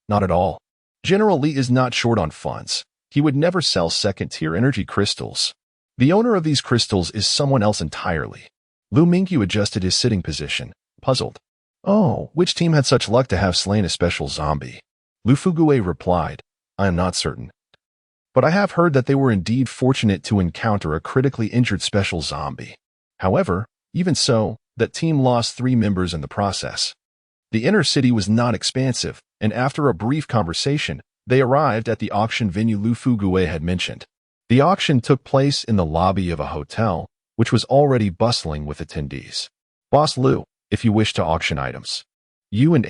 A: Not at all. General Li is not short on funds. He would never sell second-tier energy crystals. The owner of these crystals is someone else entirely. Liu Mingyu adjusted his sitting position, puzzled. Oh, which team had such luck to have slain a special zombie? Liu Fugui replied, I am not certain. But I have heard that they were indeed fortunate to encounter a critically injured special zombie. However, even so, that team lost 3 members in the process. The inner city was not expansive, and after a brief conversation, they arrived at the auction venue Liu Fugui had mentioned. The auction took place in the lobby of a hotel, which was already bustling with attendees. Boss Liu, if you wish to auction items, you and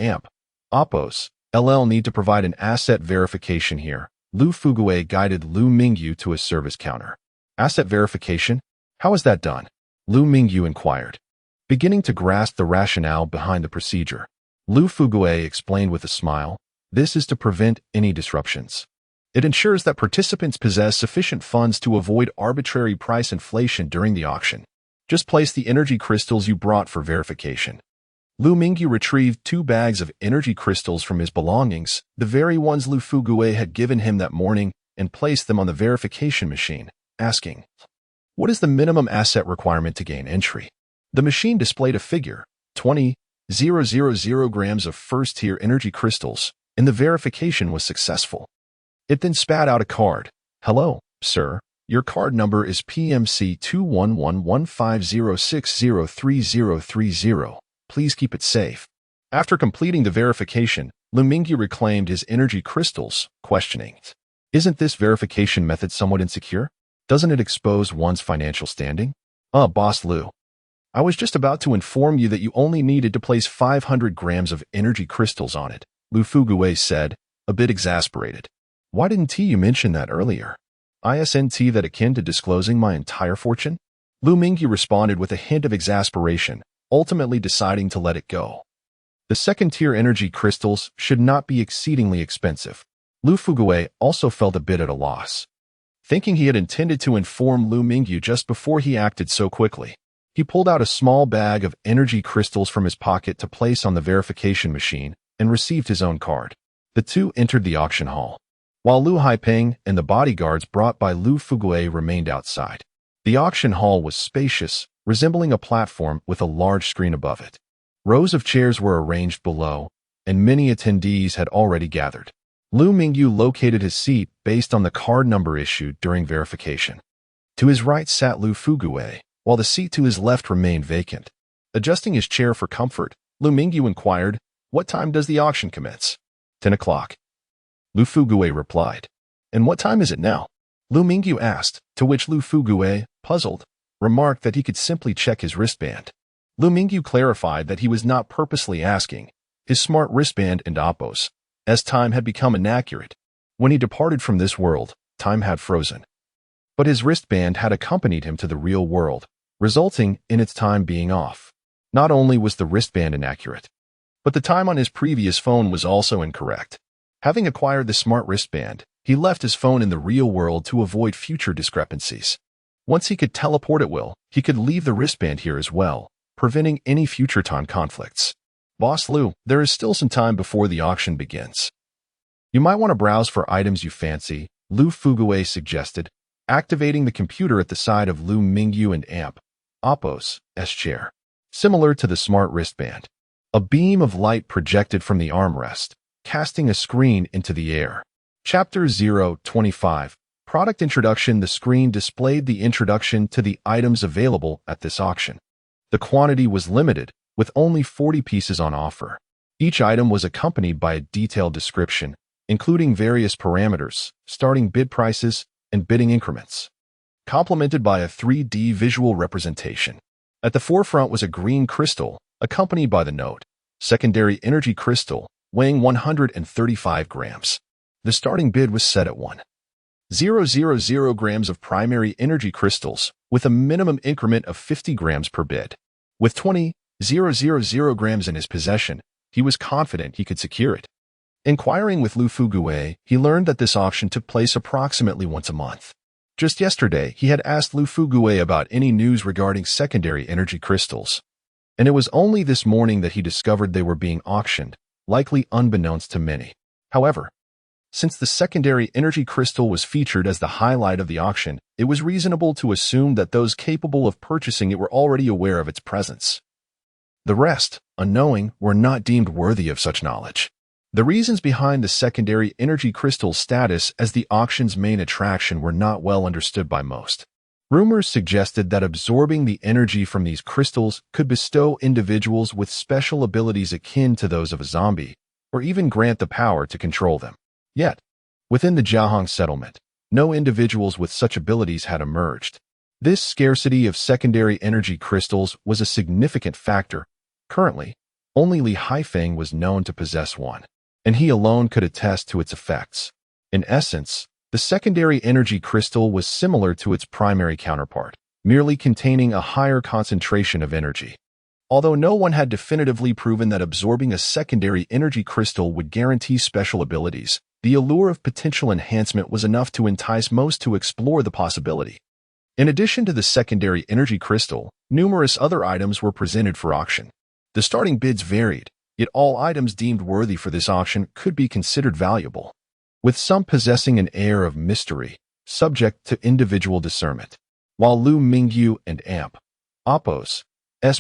A: Appo's LL need to provide an asset verification here. Liu Fugui guided Liu Mingyu to a service counter. Asset verification? How is that done? Liu Mingyu inquired, beginning to grasp the rationale behind the procedure. Liu Fugui explained with a smile, this is to prevent any disruptions. It ensures that participants possess sufficient funds to avoid arbitrary price inflation during the auction. Just place the energy crystals you brought for verification. Liu Mingyu retrieved 2 bags of energy crystals from his belongings, the very ones Liu Fugui had given him that morning, and placed them on the verification machine, asking, what is the minimum asset requirement to gain entry? The machine displayed a figure, 20,000 grams of first-tier energy crystals, and the verification was successful. It then spat out a card. Hello, sir. Your card number is PMC 2111506033030. Please keep it safe. After completing the verification, Liu Mingyu reclaimed his energy crystals, questioning, "Isn't this verification method somewhat insecure? Doesn't it expose one's financial standing?" Boss Liu. I was just about to inform you that you only needed to place 500 grams of energy crystals on it, Lu Fuguwei said, a bit exasperated. Why didn't you mention that earlier? Isn't that akin to disclosing my entire fortune? Liu Mingyu responded with a hint of exasperation, ultimately deciding to let it go. The second-tier energy crystals should not be exceedingly expensive. Lu Fuguwei also felt a bit at a loss. Thinking he had intended to inform Liu Mingyu just before he acted so quickly, he pulled out a small bag of energy crystals from his pocket to place on the verification machine and received his own card. The two entered the auction hall, while Lu Haipeng and the bodyguards brought by Lu Fuguwei remained outside. The auction hall was spacious, resembling a platform with a large screen above it. Rows of chairs were arranged below, and many attendees had already gathered. Liu Mingyu located his seat based on the card number issued during verification. To his right sat Lu Fuguwei, while the seat to his left remained vacant. Adjusting his chair for comfort, Liu Mingyu inquired, "What time does the auction commence?" 10 o'clock. Lu Fuguwei replied. "And what time is it now?" Liu Mingyu asked, to which Lu Fuguwei, puzzled, remarked that he could simply check his wristband. Liu Mingyu clarified that he was not purposely asking. His smart wristband and Oppos, as time had become inaccurate. When he departed from this world, time had frozen. But his wristband had accompanied him to the real world, resulting in its time being off. Not only was the wristband inaccurate, but the time on his previous phone was also incorrect. Having acquired the smart wristband, he left his phone in the real world to avoid future discrepancies. Once he could teleport at will, he could leave the wristband here as well, preventing any future time conflicts. "Boss Liu, there is still some time before the auction begins. You might want to browse for items you fancy," Lu Fuguwei suggested, activating the computer at the side of Liu Mingyu and Oppos' chair. Similar to the smart wristband, a beam of light projected from the armrest, casting a screen into the air. Chapter 025, Product Introduction. The screen displayed the introduction to the items available at this auction. The quantity was limited, with only 40 pieces on offer. Each item was accompanied by a detailed description, including various parameters, starting bid prices, and bidding increments, complemented by a 3D visual representation. At the forefront was a green crystal, accompanied by the note, "Secondary energy crystal, weighing 135 grams. The starting bid was set at 1,000 grams of primary energy crystals, with a minimum increment of 50 grams per bid. With 20,000 grams in his possession, he was confident he could secure it. Inquiring with Lu Fuguwei, he learned that this auction took place approximately once a month. Just yesterday, he had asked Lu Fuguwei about any news regarding secondary energy crystals, and it was only this morning that he discovered they were being auctioned, likely unbeknownst to many. However, since the secondary energy crystal was featured as the highlight of the auction, it was reasonable to assume that those capable of purchasing it were already aware of its presence. The rest, unknowing, were not deemed worthy of such knowledge. The reasons behind the secondary energy crystal's status as the auction's main attraction were not well understood by most. Rumors suggested that absorbing the energy from these crystals could bestow individuals with special abilities akin to those of a zombie, or even grant the power to control them. Yet, within the Jiahong settlement, no individuals with such abilities had emerged. This scarcity of secondary energy crystals was a significant factor. Currently, only Li Haifeng was known to possess one, and he alone could attest to its effects. In essence, the secondary energy crystal was similar to its primary counterpart, merely containing a higher concentration of energy. Although no one had definitively proven that absorbing a secondary energy crystal would guarantee special abilities, the allure of potential enhancement was enough to entice most to explore the possibility. In addition to the secondary energy crystal, numerous other items were presented for auction. The starting bids varied, yet all items deemed worthy for this auction could be considered valuable, with some possessing an air of mystery, subject to individual discernment. While Liu Mingyu and Oppos'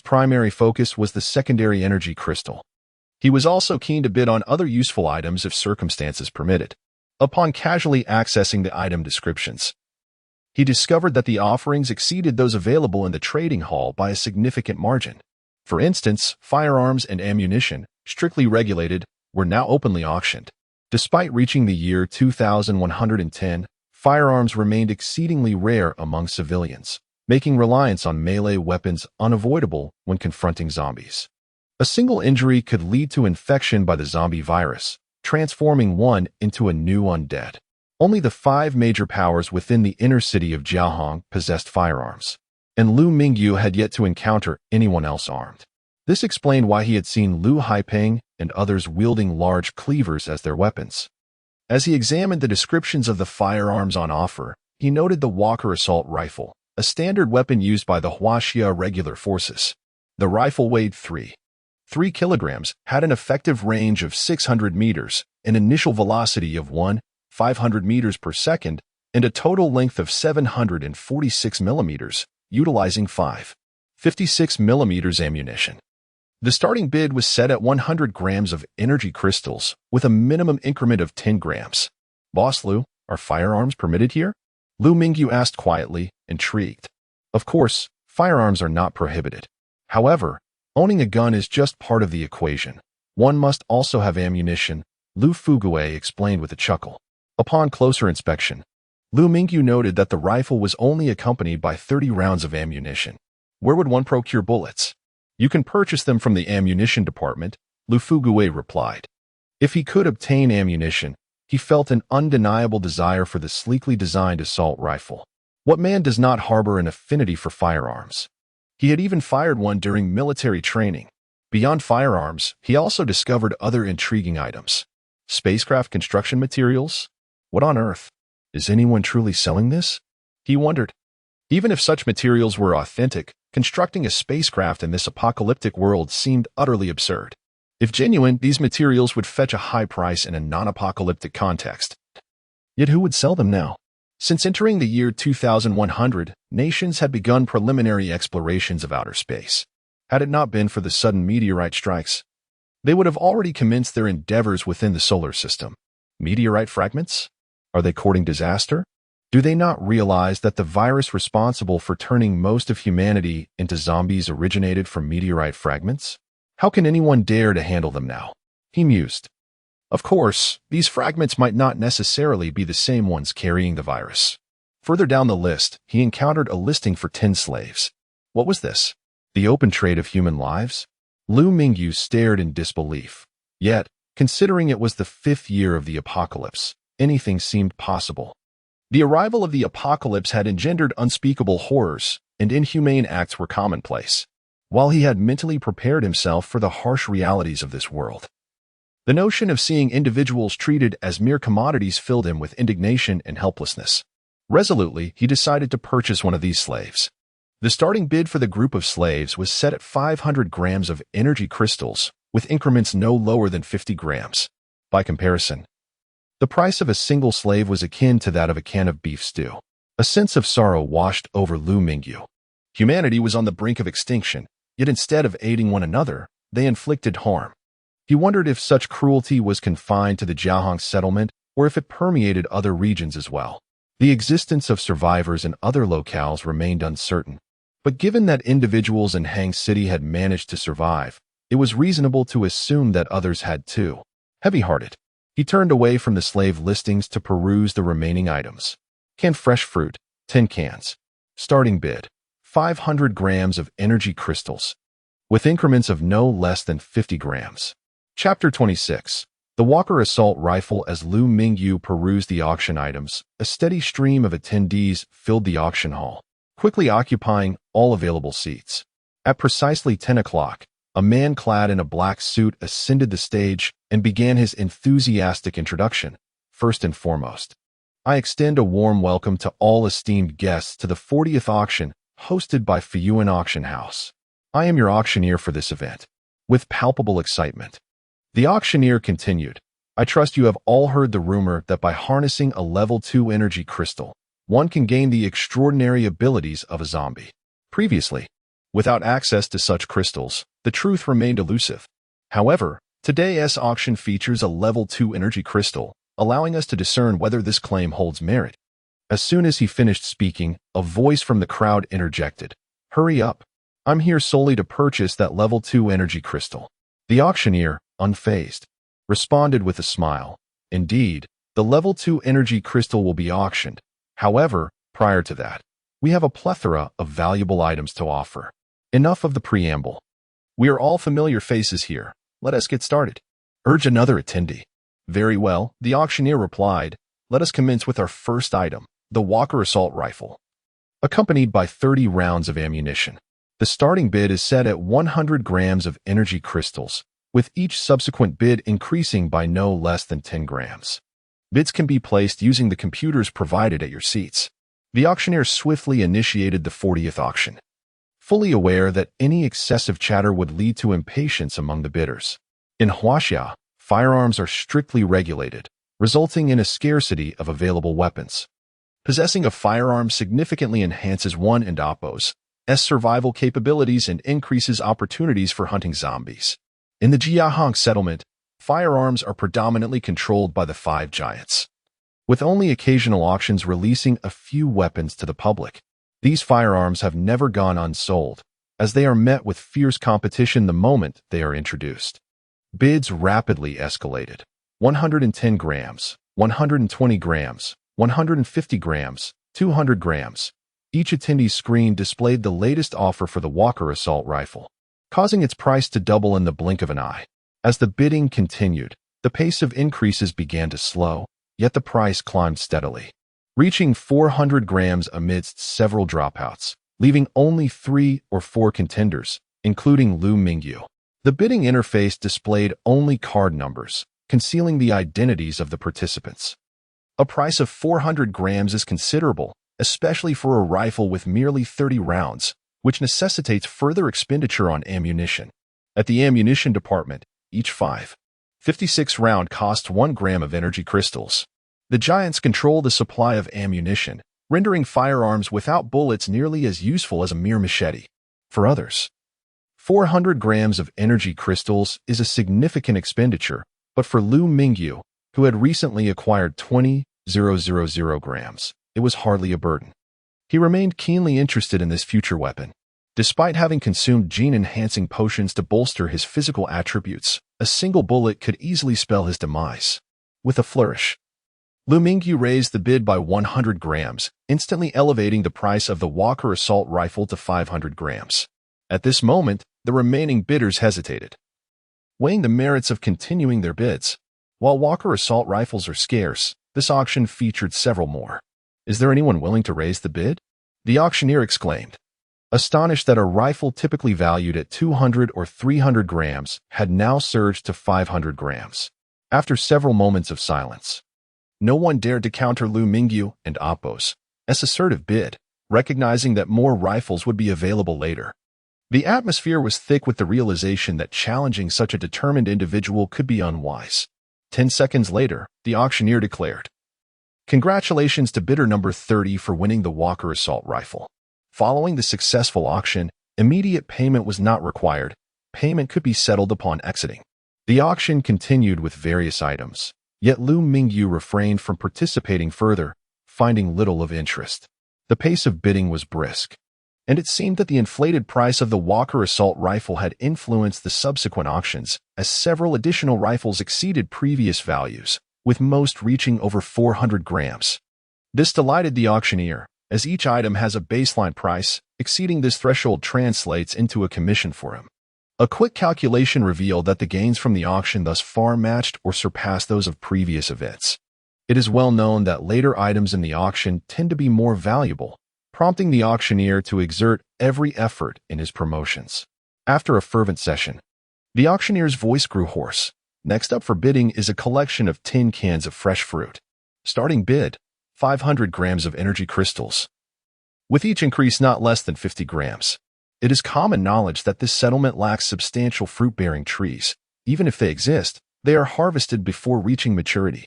A: primary focus was the secondary energy crystal, he was also keen to bid on other useful items if circumstances permitted. Upon casually accessing the item descriptions, he discovered that the offerings exceeded those available in the trading hall by a significant margin. For instance, firearms and ammunition, strictly regulated, were now openly auctioned. Despite reaching the year 2110, firearms remained exceedingly rare among civilians, making reliance on melee weapons unavoidable when confronting zombies. A single injury could lead to infection by the zombie virus, transforming one into a new undead. Only the 5 major powers within the inner city of Jiahong possessed firearms, and Liu Mingyu had yet to encounter anyone else armed. This explained why he had seen Liu Haipeng and others wielding large cleavers as their weapons. As he examined the descriptions of the firearms on offer, he noted the Walker assault rifle, a standard weapon used by the Huaxia regular forces. The rifle weighed 3 kilograms, had an effective range of 600 meters, an initial velocity of 500 meters per second, and a total length of 746 millimeters, utilizing 56 millimeters ammunition. The starting bid was set at 100 grams of energy crystals, with a minimum increment of 10 grams. "Boss Liu, are firearms permitted here?" Liu Mingyu asked quietly, intrigued. Of course, firearms are not prohibited. However, owning a gun is just part of the equation. One must also have ammunition, Liu Fugue explained with a chuckle. Upon closer inspection, Liu Mingyu noted that the rifle was only accompanied by 30 rounds of ammunition. "Where would one procure bullets?" "You can purchase them from the ammunition department," Liu Fugue replied. If he could obtain ammunition, he felt an undeniable desire for the sleekly designed assault rifle. What man does not harbor an affinity for firearms? He had even fired one during military training. Beyond firearms, he also discovered other intriguing items. Spacecraft construction materials? What on earth? Is anyone truly selling this? He wondered. Even if such materials were authentic, constructing a spacecraft in this apocalyptic world seemed utterly absurd. If genuine, these materials would fetch a high price in a non-apocalyptic context. Yet who would sell them now? Since entering the year 2100, nations had begun preliminary explorations of outer space. Had it not been for the sudden meteorite strikes, they would have already commenced their endeavors within the solar system. Meteorite fragments? Are they courting disaster? Do they not realize that the virus responsible for turning most of humanity into zombies originated from meteorite fragments? How can anyone dare to handle them now? He mused. Of course, these fragments might not necessarily be the same ones carrying the virus. Further down the list, he encountered a listing for 10 slaves. What was this? The open trade of human lives? Liu Mingyu stared in disbelief. Yet, considering it was the 5th year of the apocalypse, anything seemed possible. The arrival of the apocalypse had engendered unspeakable horrors, and inhumane acts were commonplace, while he had mentally prepared himself for the harsh realities of this world. The notion of seeing individuals treated as mere commodities filled him with indignation and helplessness. Resolutely, he decided to purchase one of these slaves. The starting bid for the group of slaves was set at 500 grams of energy crystals, with increments no lower than 50 grams. By comparison, the price of a single slave was akin to that of a can of beef stew. A sense of sorrow washed over Liu Mingyu. Humanity was on the brink of extinction, yet instead of aiding one another, they inflicted harm. He wondered if such cruelty was confined to the Jiahong settlement or if it permeated other regions as well. The existence of survivors in other locales remained uncertain, but given that individuals in Hang City had managed to survive, it was reasonable to assume that others had too. Heavy-hearted, he turned away from the slave listings to peruse the remaining items. Canned fresh fruit, 10 cans. Starting bid, 500 grams of energy crystals, with increments of no less than 50 grams. Chapter 26. The Walker Assault Rifle. As Liu Mingyu perused the auction items, a steady stream of attendees filled the auction hall, quickly occupying all available seats. At precisely 10 o'clock, a man clad in a black suit ascended the stage and began his enthusiastic introduction. First and foremost, I extend a warm welcome to all esteemed guests to the 40th auction hosted by Fuyuan Auction House. I am your auctioneer for this event. With palpable excitement, the auctioneer continued, I trust you have all heard the rumor that by harnessing a level 2 energy crystal, one can gain the extraordinary abilities of a zombie. Previously, without access to such crystals, the truth remained elusive. However, today's auction features a level 2 energy crystal, allowing us to discern whether this claim holds merit. As soon as he finished speaking, a voice from the crowd interjected, Hurry up. I'm here solely to purchase that level 2 energy crystal. The auctioneer, unfazed, responded with a smile. Indeed, the level 2 energy crystal will be auctioned. However, prior to that, we have a plethora of valuable items to offer. Enough of the preamble. We are all familiar faces here. Let us get started. Urge another attendee. Very well, the auctioneer replied. Let us commence with our first item, the Walker Assault Rifle, accompanied by 30 rounds of ammunition. The starting bid is set at 100 grams of energy crystals, with each subsequent bid increasing by no less than 10 grams. Bids can be placed using the computers provided at your seats. The auctioneer swiftly initiated the 40th auction, fully aware that any excessive chatter would lead to impatience among the bidders. In Huaxia, firearms are strictly regulated, resulting in a scarcity of available weapons. Possessing a firearm significantly enhances one and Oppo's survival capabilities and increases opportunities for hunting zombies. In the Jiahong settlement, firearms are predominantly controlled by the Five Giants, with only occasional auctions releasing a few weapons to the public. These firearms have never gone unsold, as they are met with fierce competition the moment they are introduced. Bids rapidly escalated. 110 grams, 120 grams, 150 grams, 200 grams. Each attendee's screen displayed the latest offer for the Walker Assault Rifle, causing its price to double in the blink of an eye. As the bidding continued, the pace of increases began to slow, yet the price climbed steadily, reaching 400 grams amidst several dropouts, leaving only 3 or 4 contenders, including Liu Mingyu. The bidding interface displayed only card numbers, concealing the identities of the participants. A price of 400 grams is considerable, especially for a rifle with merely 30 rounds, which necessitates further expenditure on ammunition. At the ammunition department, each 5.56 round cost 1 gram of energy crystals. The Giants control the supply of ammunition, rendering firearms without bullets nearly as useful as a mere machete. For others, 400 grams of energy crystals is a significant expenditure, but for Liu Mingyu, who had recently acquired 20,000 grams, it was hardly a burden. He remained keenly interested in this future weapon. Despite having consumed gene-enhancing potions to bolster his physical attributes, a single bullet could easily spell his demise. With a flourish, Liu Mingyu raised the bid by 100 grams, instantly elevating the price of the Walker Assault Rifle to 500 grams. At this moment, the remaining bidders hesitated, weighing the merits of continuing their bids. While Walker Assault Rifles are scarce, this auction featured several more. Is there anyone willing to raise the bid? The auctioneer exclaimed, astonished that a rifle typically valued at 200 or 300 grams had now surged to 500 grams. After several moments of silence, no one dared to counter Liu Mingyu and Oppo's assertive bid, recognizing that more rifles would be available later. The atmosphere was thick with the realization that challenging such a determined individual could be unwise. 10 seconds later, the auctioneer declared, "Congratulations to bidder number 30 for winning the Walker Assault Rifle." Following the successful auction, immediate payment was not required. Payment could be settled upon exiting. The auction continued with various items, yet Liu Mingyu refrained from participating further, finding little of interest. The pace of bidding was brisk, and it seemed that the inflated price of the Walker Assault Rifle had influenced the subsequent auctions, as several additional rifles exceeded previous values, with most reaching over 400 grams. This delighted the auctioneer, as each item has a baseline price. Exceeding this threshold translates into a commission for him. A quick calculation revealed that the gains from the auction thus far matched or surpassed those of previous events. It is well known that later items in the auction tend to be more valuable, prompting the auctioneer to exert every effort in his promotions. After a fervent session, the auctioneer's voice grew hoarse. Next up for bidding is a collection of tin cans of fresh fruit. Starting bid, 500 grams of energy crystals, with each increase not less than 50 grams. It is common knowledge that this settlement lacks substantial fruit-bearing trees. Even if they exist, they are harvested before reaching maturity.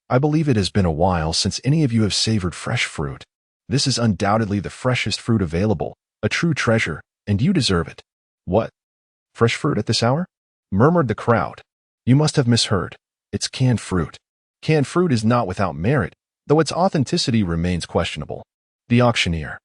A: I believe it has been a while since any of you have savored fresh fruit. This is undoubtedly the freshest fruit available, a true treasure, and you deserve it. What? Fresh fruit at this hour? Murmured the crowd. You must have misheard. It's canned fruit. Canned fruit is not without merit, though its authenticity remains questionable. The auctioneer,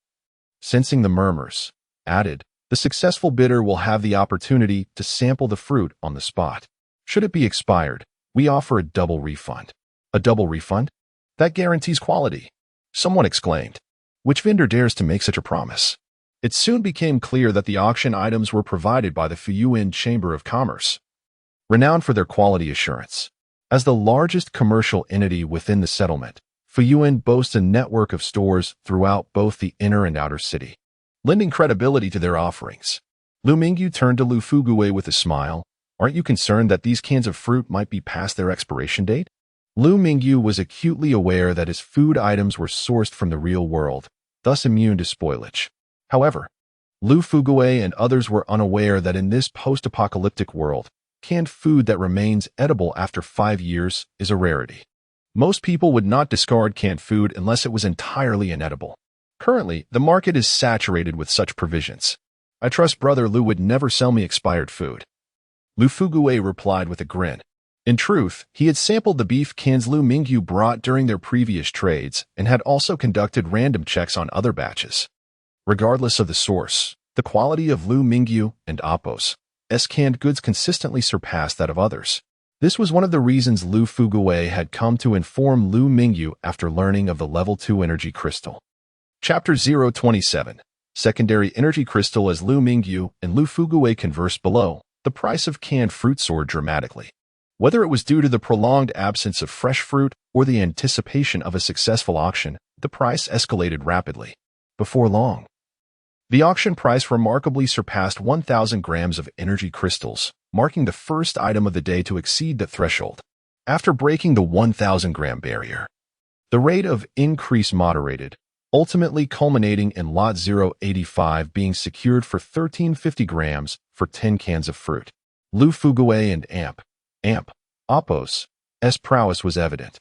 A: sensing the murmurs, added, the successful bidder will have the opportunity to sample the fruit on the spot. Should it be expired, we offer a double refund. A double refund? That guarantees quality, someone exclaimed. Which vendor dares to make such a promise? It soon became clear that the auction items were provided by the Fuyuan Chamber of Commerce, renowned for their quality assurance. As the largest commercial entity within the settlement, Fuyuan boasts a network of stores throughout both the inner and outer city, lending credibility to their offerings. Liu Mingyu turned to Lu Fugui with a smile. Aren't you concerned that these cans of fruit might be past their expiration date? Liu Mingyu was acutely aware that his food items were sourced from the real world, thus immune to spoilage. However, Lu Fugui and others were unaware that in this post-apocalyptic world, canned food that remains edible after 5 years is a rarity. Most people would not discard canned food unless it was entirely inedible. Currently, the market is saturated with such provisions. I trust Brother Liu would never sell me expired food. Lu Fugui replied with a grin. In truth, he had sampled the beef cans Liu Mingyu brought during their previous trades and had also conducted random checks on other batches. Regardless of the source, the quality of Liu Mingyu and Appos' canned goods consistently surpassed that of others. This was one of the reasons Lu Fugui had come to inform Liu Mingyu after learning of the Level 2 energy crystal. Chapter 027. Secondary energy crystal. As Liu Mingyu and Lu Fugui conversed below, the price of canned fruit soared dramatically. Whether it was due to the prolonged absence of fresh fruit or the anticipation of a successful auction, the price escalated rapidly. Before long, the auction price remarkably surpassed 1,000 grams of energy crystals, marking the first item of the day to exceed the threshold. After breaking the 1,000-gram barrier, the rate of increase moderated, ultimately culminating in Lot 085 being secured for 1,350 grams for 10 cans of fruit. Lu Fugui and Appos' prowess was evident.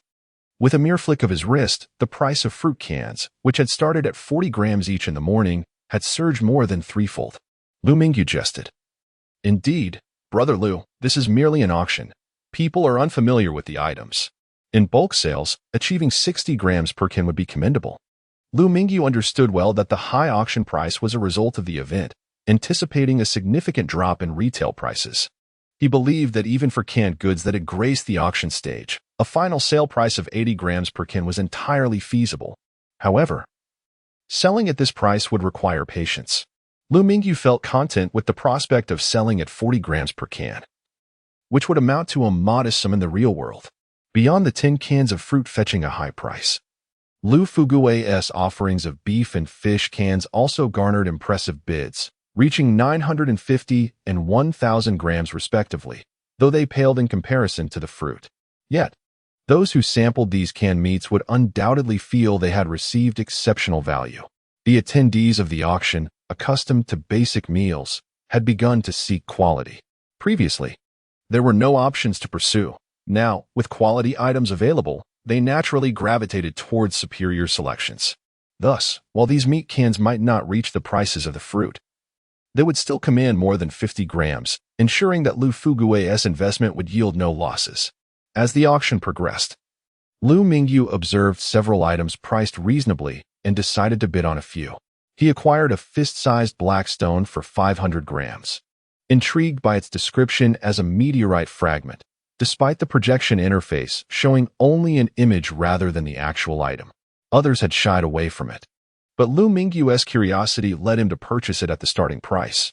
A: With a mere flick of his wrist, the price of fruit cans, which had started at 40 grams each in the morning, had surged more than threefold. Liu Mingyu jested. Indeed, Brother Liu, this is merely an auction. People are unfamiliar with the items. In bulk sales, achieving 60 grams per can would be commendable. Liu Mingyu understood well that the high auction price was a result of the event, anticipating a significant drop in retail prices. He believed that even for canned goods that had graced the auction stage, a final sale price of 80 grams per can was entirely feasible. However, selling at this price would require patience. Liu Mingyu felt content with the prospect of selling at 40 grams per can, which would amount to a modest sum in the real world, beyond the 10 cans of fruit fetching a high price. Lu Fugui's offerings of beef and fish cans also garnered impressive bids, reaching 950 and 1,000 grams respectively, though they paled in comparison to the fruit. Yet, those who sampled these canned meats would undoubtedly feel they had received exceptional value. The attendees of the auction, accustomed to basic meals, had begun to seek quality. Previously, there were no options to pursue. Now, with quality items available, they naturally gravitated towards superior selections. Thus, while these meat cans might not reach the prices of the fruit, they would still command more than 50 grams, ensuring that Lu Fugui's investment would yield no losses. As the auction progressed, Liu Mingyu observed several items priced reasonably and decided to bid on a few. He acquired a fist-sized black stone for 500 grams. Intrigued by its description as a meteorite fragment, despite the projection interface showing only an image rather than the actual item, others had shied away from it. But Liu Mingyu's curiosity led him to purchase it at the starting price.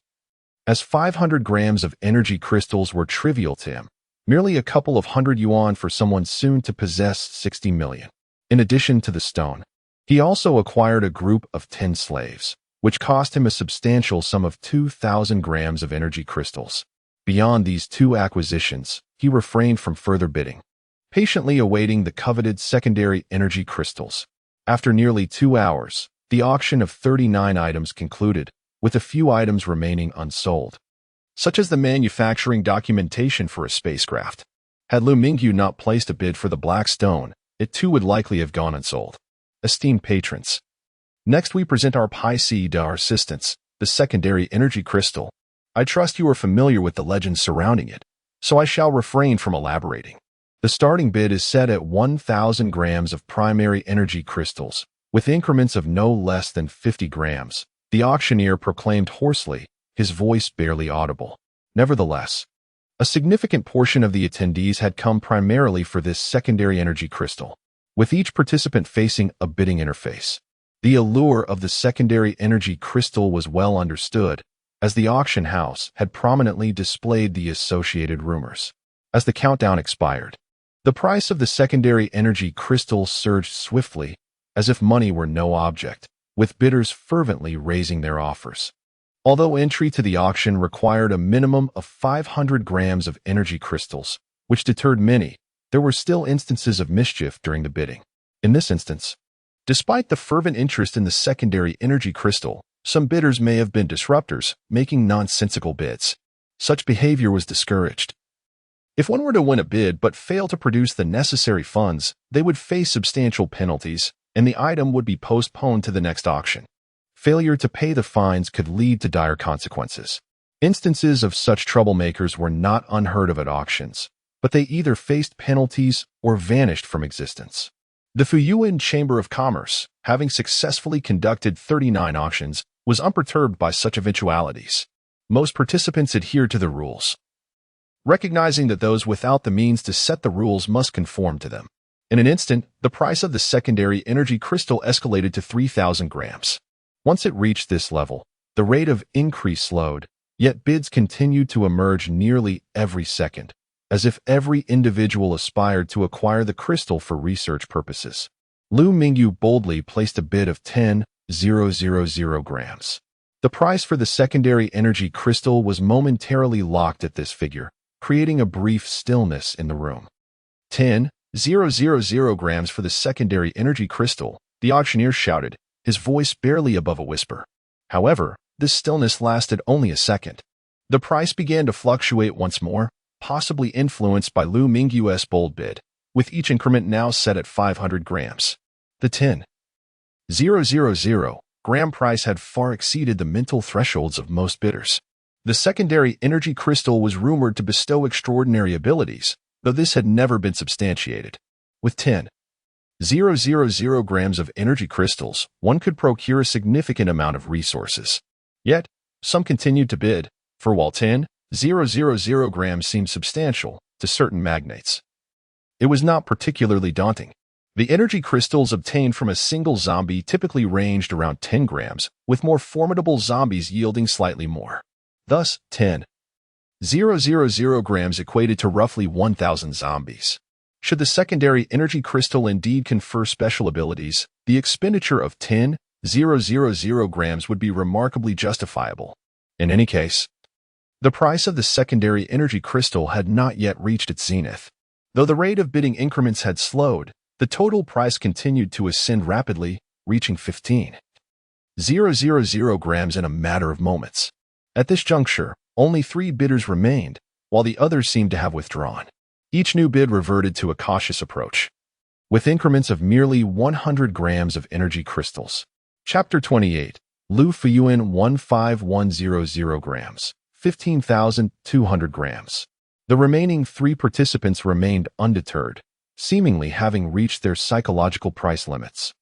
A: As 500 grams of energy crystals were trivial to him, merely a couple of hundred yuan for someone soon to possess 60 million. In addition to the stone, he also acquired a group of 10 slaves, which cost him a substantial sum of 2,000 grams of energy crystals. Beyond these two acquisitions, he refrained from further bidding, patiently awaiting the coveted secondary energy crystals. After nearly 2 hours, the auction of 39 items concluded, with a few items remaining unsold, such as the manufacturing documentation for a spacecraft. Had Liu Mingyu not placed a bid for the black stone, it too would likely have gone unsold. Esteemed patrons, next we present our Pi Dar assistance, the secondary energy crystal. I trust you are familiar with the legends surrounding it, so I shall refrain from elaborating. The starting bid is set at 1,000 grams of primary energy crystals, with increments of no less than 50 grams. The auctioneer proclaimed hoarsely, his voice barely audible. Nevertheless, A significant portion of the attendees had come primarily for this secondary energy crystal, with each participant facing a bidding interface. The allure of the secondary energy crystal was well understood, as the auction house had prominently displayed the associated rumors. As the countdown expired, the price of the secondary energy crystal surged swiftly, as if money were no object, with bidders fervently raising their offers. Although entry to the auction required a minimum of 500 grams of energy crystals, which deterred many, there were still instances of mischief during the bidding. In this instance, despite the fervent interest in the secondary energy crystal, some bidders may have been disruptors, making nonsensical bids. Such behavior was discouraged. If one were to win a bid but fail to produce the necessary funds, they would face substantial penalties, and the item would be postponed to the next auction. Failure to pay the fines could lead to dire consequences. Instances of such troublemakers were not unheard of at auctions, but they either faced penalties or vanished from existence. The Fuyuan Chamber of Commerce, having successfully conducted 39 auctions, was unperturbed by such eventualities. Most participants adhered to the rules, recognizing that those without the means to set the rules must conform to them. In an instant, the price of the secondary energy crystal escalated to 3,000 grams. Once it reached this level, the rate of increase slowed, yet bids continued to emerge nearly every second, as if every individual aspired to acquire the crystal for research purposes. Liu Mingyu boldly placed a bid of 10,000 grams. The price for the secondary energy crystal was momentarily locked at this figure, creating a brief stillness in the room. 10,000 grams for the secondary energy crystal, the auctioneer shouted, his voice barely above a whisper. However, this stillness lasted only a second. The price began to fluctuate once more, possibly influenced by Liu Mingyu's bold bid, with each increment now set at 500 grams. The 10,000 gram price had far exceeded the mental thresholds of most bidders. The secondary energy crystal was rumored to bestow extraordinary abilities, though this had never been substantiated. With 10,000 grams of energy crystals, one could procure a significant amount of resources. Yet, some continued to bid, for while 10,000 grams seemed substantial to certain magnates, it was not particularly daunting. The energy crystals obtained from a single zombie typically ranged around 10 grams, with more formidable zombies yielding slightly more. Thus, 10,000 grams equated to roughly 1,000 zombies. Should the secondary energy crystal indeed confer special abilities, the expenditure of 10,000 grams would be remarkably justifiable. In any case, the price of the secondary energy crystal had not yet reached its zenith. Though the rate of bidding increments had slowed, the total price continued to ascend rapidly, reaching 15,000 grams in a matter of moments. At this juncture, only 3 bidders remained, while the others seemed to have withdrawn. Each new bid reverted to a cautious approach, with increments of merely 100 grams of energy crystals. Chapter 28. Liu Fuyuan 15100 grams, 15,200 grams. The remaining 3 participants remained undeterred, seemingly having reached their psychological price limits.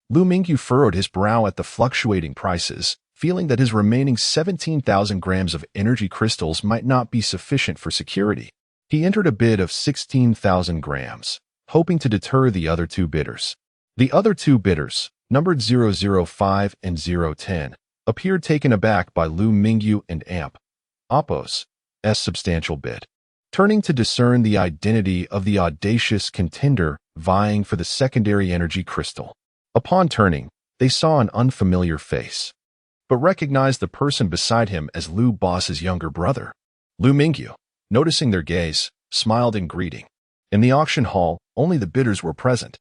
A: Liu Mingyu furrowed his brow at the fluctuating prices, feeling that his remaining 17,000 grams of energy crystals might not be sufficient for security. He entered a bid of 16,000 grams, hoping to deter the other 2 bidders. The other 2 bidders, numbered 005 and 010, appeared taken aback by Liu Mingyu and Oppo's substantial bid. Turning to discern the identity of the audacious contender vying for the secondary energy crystal. Upon turning, they saw an unfamiliar face, but recognized the person beside him as Liu Boss's younger brother. Liu Mingyu, noticing their gaze, smiled in greeting. In the auction hall, only the bidders were present,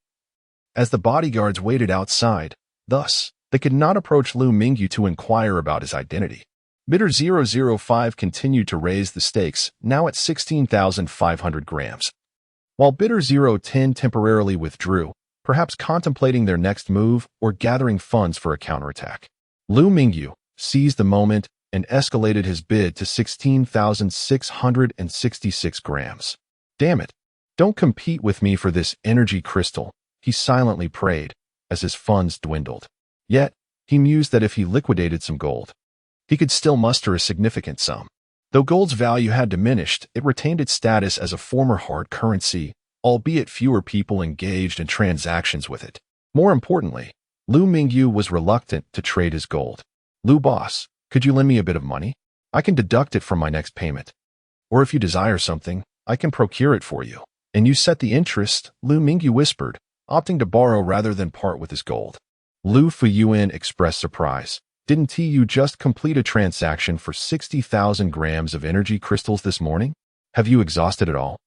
A: as the bodyguards waited outside. Thus, they could not approach Liu Mingyu to inquire about his identity. Bidder 005 continued to raise the stakes, now at 16,500 grams, while bidder 010 temporarily withdrew, perhaps contemplating their next move or gathering funds for a counterattack. Liu Mingyu seized the moment and escalated his bid to 16,666 grams. Damn it, don't compete with me for this energy crystal, he silently prayed as his funds dwindled. Yet, he mused that if he liquidated some gold, he could still muster a significant sum. Though gold's value had diminished, it retained its status as a former hard currency, albeit fewer people engaged in transactions with it. More importantly, Liu Mingyu was reluctant to trade his gold. "Liu boss, could you lend me a bit of money? I can deduct it from my next payment. Or if you desire something, I can procure it for you. And you set the interest," Liu Mingyu whispered, opting to borrow rather than part with his gold. Liu Fuyuan expressed surprise. "Didn't you just complete a transaction for 60,000 grams of energy crystals this morning? Have you exhausted it all?"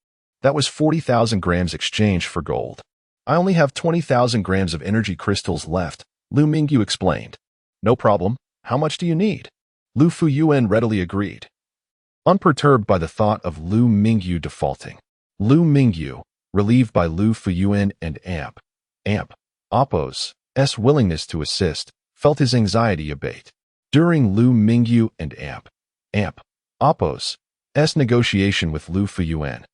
A: "That was 40,000 grams exchanged for gold. I only have 20,000 grams of energy crystals left," Liu Mingyu explained. "No problem. How much do you need?" Liu Fuyuan readily agreed, unperturbed by the thought of Liu Mingyu defaulting. Liu Mingyu, relieved by Liu Fuyuan and Appo's willingness to assist, felt his anxiety abate. During Liu Mingyu and Appo's negotiation with Liu Fuyuan,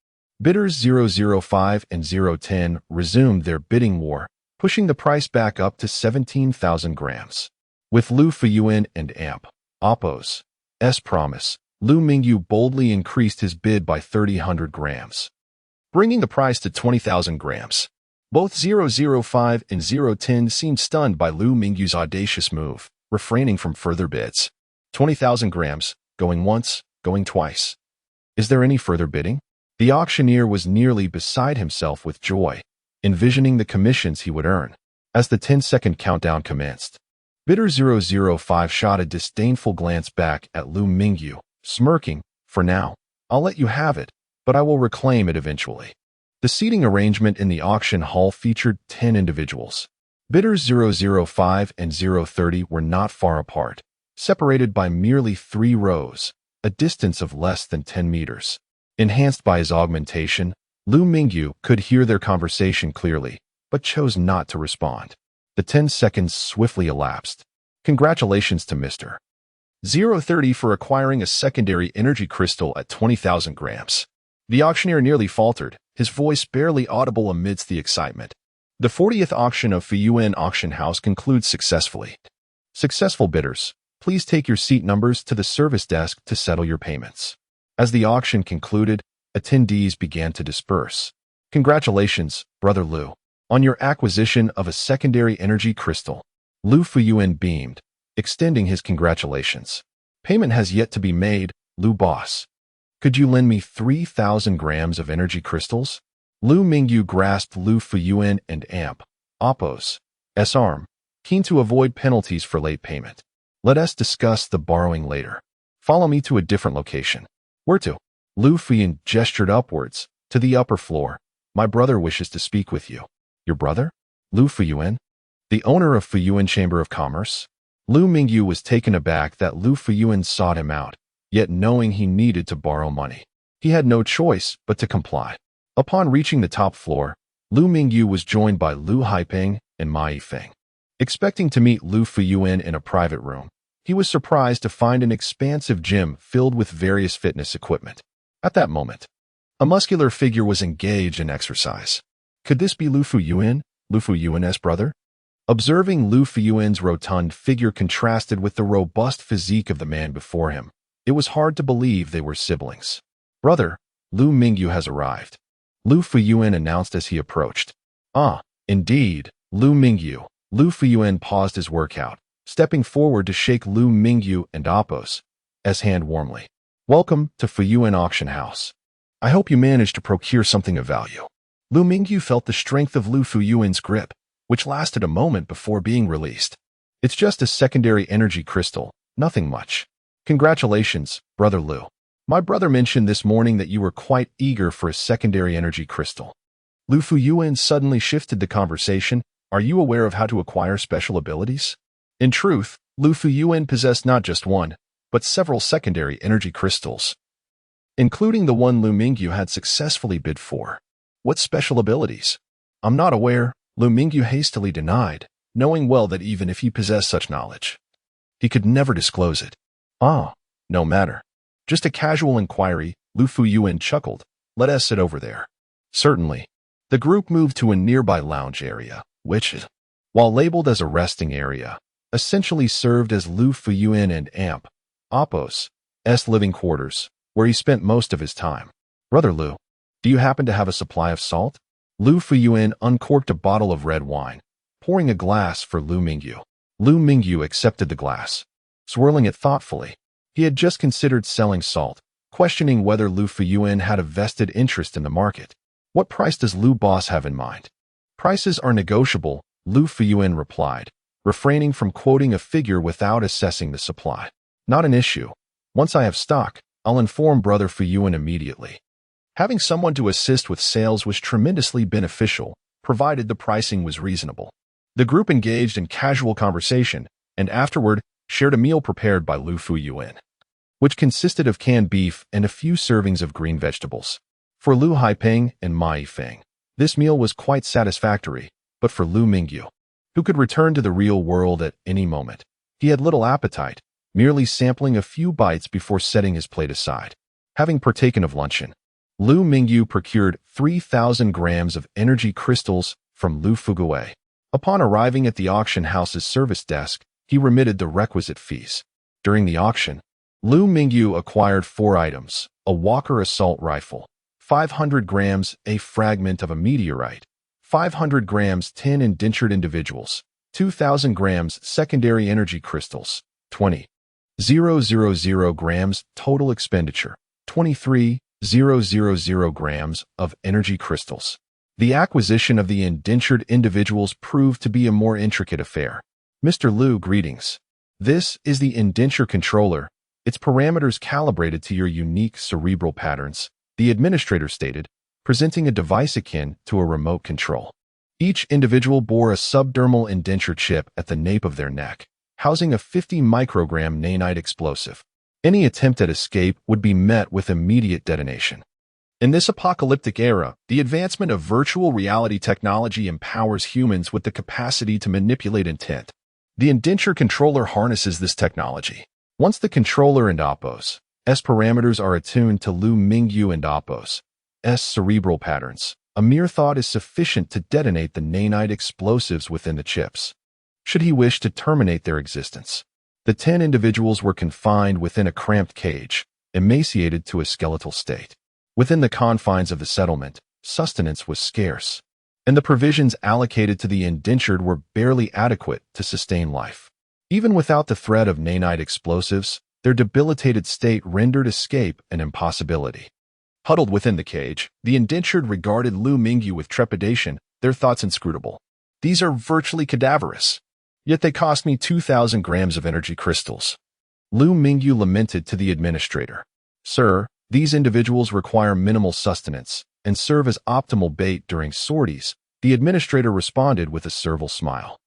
A: bidders 005 and 010 resumed their bidding war, pushing the price back up to 17,000 grams. With Liu Fuyuan and Appo's promise, Liu Mingyu boldly increased his bid by 3,000 grams, bringing the price to 20,000 grams. Both 005 and 010 seemed stunned by Liu Mingyu's audacious move, refraining from further bids. 20,000 grams, going once, going twice. "Is there any further bidding?" The auctioneer was nearly beside himself with joy, envisioning the commissions he would earn. As the 10-second countdown commenced, bidder 005 shot a disdainful glance back at Liu Mingyu, smirking, "For now, I'll let you have it, but I will reclaim it eventually." The seating arrangement in the auction hall featured 10 individuals. Bidders 005 and 030 were not far apart, separated by merely 3 rows, a distance of less than 10 meters. Enhanced by his augmentation, Liu Mingyu could hear their conversation clearly, but chose not to respond. The 10 seconds swiftly elapsed. "Congratulations to Mr. 030 for acquiring a secondary energy crystal at 20,000 grams. The auctioneer nearly faltered, his voice barely audible amidst the excitement. The 40th auction of Fuyuan Auction House concludes successfully. Successful bidders, please take your seat numbers to the service desk to settle your payments. As the auction concluded, attendees began to disperse. Congratulations, Brother Liu, on your acquisition of a secondary energy crystal. Liu Fuyuan beamed, extending his congratulations. Payment has yet to be made, Liu boss. Could you lend me 3,000 grams of energy crystals? Liu Mingyu grasped Liu Fuyuan and Appo's arm, keen to avoid penalties for late payment. Let us discuss the borrowing later. Follow me to a different location. Where to? Liu Fuyuan gestured upwards, to the upper floor. My brother wishes to speak with you. Your brother? Liu Fuyuan? The owner of Fuyuan Chamber of Commerce? Liu Mingyu was taken aback that Liu Fuyuan sought him out, yet knowing he needed to borrow money, he had no choice but to comply. Upon reaching the top floor, Liu Mingyu was joined by Liu Haipeng and Ma Yifeng. Expecting to meet Liu Fuyuan in a private room, he was surprised to find an expansive gym filled with various fitness equipment. At that moment, a muscular figure was engaged in exercise. Could this be Liu Fuyuan's brother? Observing Liu Fuyuan's rotund figure contrasted with the robust physique of the man before him, it was hard to believe they were siblings. Brother, Liu Mingyu has arrived, Liu Fuyuan announced as he approached. Ah, indeed, Liu Mingyu. Liu Fuyuan paused his workout, stepping forward to shake Liu Mingyu and Appo's hand warmly. Welcome to Fuyuan Auction House. I hope you managed to procure something of value. Liu Mingyu felt the strength of Liu Fuyuan's grip, which lasted a moment before being released. It's just a secondary energy crystal, nothing much. Congratulations, Brother Liu. My brother mentioned this morning that you were quite eager for a secondary energy crystal. Liu Fuyuan suddenly shifted the conversation. Are you aware of how to acquire special abilities? In truth, Liu Fuyuan possessed not just one, but several secondary energy crystals, including the one Liu Mingyu had successfully bid for. What special abilities? I'm not aware, Liu Mingyu hastily denied, knowing well that even if he possessed such knowledge, he could never disclose it. Ah, no matter. Just a casual inquiry, Liu Fuyuan chuckled. Let us sit over there. Certainly. The group moved to a nearby lounge area, which, while labeled as a resting area, essentially served as Liu Fuyuan and Appo's living quarters. where he spent most of his time. Brother Liu, do you happen to have a supply of salt? Liu Fuyuan uncorked a bottle of red wine, pouring a glass for Liu Mingyu. Liu Mingyu accepted the glass, swirling it thoughtfully. He had just considered selling salt, questioning whether Liu Fuyuan had a vested interest in the market. What price does Liu boss have in mind? Prices are negotiable, Liu Fuyuan replied, refraining from quoting a figure without assessing the supply. Not an issue. Once I have stock, I'll inform Brother Fuyuan immediately. Having someone to assist with sales was tremendously beneficial, provided the pricing was reasonable. The group engaged in casual conversation, and afterward shared a meal prepared by Liu Fuyuan, which consisted of canned beef and a few servings of green vegetables. For Liu Haipeng and Ma Yifeng, this meal was quite satisfactory, but for Liu Mingyu, who could return to the real world at any moment, he had little appetite, merely sampling a few bites before setting his plate aside. Having partaken of luncheon, Liu Mingyu procured 3,000 grams of energy crystals from Liu Fugui. Upon arriving at the auction house's service desk, he remitted the requisite fees. During the auction, Liu Mingyu acquired 4 items: a Walker assault rifle, 500 grams, a fragment of a meteorite, 500 grams 10 indentured individuals, 2,000 grams secondary energy crystals, 20,000 grams total expenditure, 23,000 grams of energy crystals. The acquisition of the indentured individuals proved to be a more intricate affair. Mr. Liu, greetings. This is the indenture controller, its parameters calibrated to your unique cerebral patterns, the administrator stated, presenting a device akin to a remote control. Each individual bore a subdermal indenture chip at the nape of their neck, housing a 50 microgram nanite explosive. Any attempt at escape would be met with immediate detonation. In this apocalyptic era, the advancement of virtual reality technology empowers humans with the capacity to manipulate intent. The indenture controller harnesses this technology. Once the controller and Oppo's S parameters are attuned to Liu Mingyu and Oppo's S cerebral patterns, a mere thought is sufficient to detonate the nanite explosives within the chips, should he wish to terminate their existence. The 10 individuals were confined within a cramped cage, emaciated to a skeletal state. Within the confines of the settlement, sustenance was scarce, and the provisions allocated to the indentured were barely adequate to sustain life. Even without the threat of nanite explosives, their debilitated state rendered escape an impossibility. Huddled within the cage, the indentured regarded Liu Mingyu with trepidation, their thoughts inscrutable. These are virtually cadaverous. Yet they cost me 2,000 grams of energy crystals. Liu Mingyu lamented to the administrator. Sir, these individuals require minimal sustenance and serve as optimal bait during sorties, the administrator responded with a servile smile.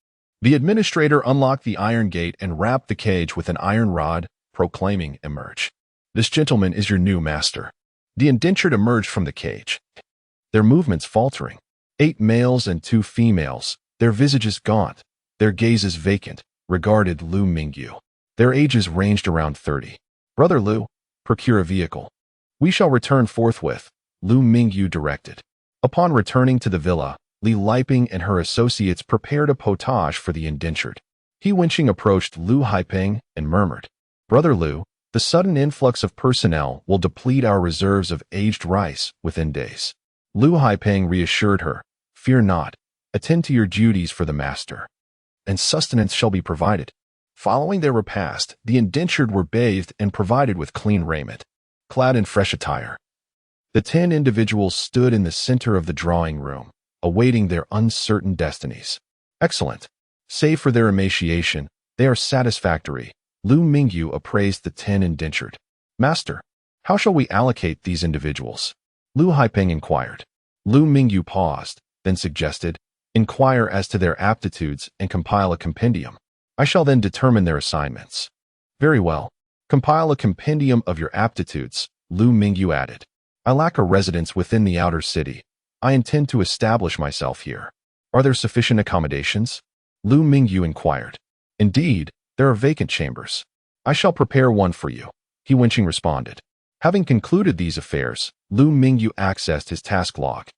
A: The administrator unlocked the iron gate and wrapped the cage with an iron rod, proclaiming, "Emerge. This gentleman is your new master." The indentured emerged from the cage, their movements faltering. 8 males and 2 females, their visages gaunt, their gazes vacant, regarded Liu Mingyu. Their ages ranged around 30. Brother Liu, procure a vehicle. We shall return forthwith, Liu Mingyu directed. Upon returning to the villa, Li Liping and her associates prepared a potage for the indentured. He winching approached Liu Haipeng and murmured, Brother Liu, the sudden influx of personnel will deplete our reserves of aged rice within days. Liu Haipeng reassured her, Fear not, attend to your duties for the master, and sustenance shall be provided. Following their repast, the indentured were bathed and provided with clean raiment, clad in fresh attire. The 10 individuals stood in the center of the drawing room, awaiting their uncertain destinies. Excellent. Save for their emaciation, they are satisfactory, Liu Mingyu appraised the 10 indentured. Master, how shall we allocate these individuals? Liu Haipeng inquired. Liu Mingyu paused, then suggested, Inquire as to their aptitudes and compile a compendium. I shall then determine their assignments. Very well. Compile a compendium of your aptitudes, Liu Mingyu added. I lack a residence within the outer city. I intend to establish myself here. Are there sufficient accommodations? Liu Mingyu inquired. Indeed, there are vacant chambers. I shall prepare one for you, He Wenqing responded. Having concluded these affairs, Liu Mingyu accessed his task log.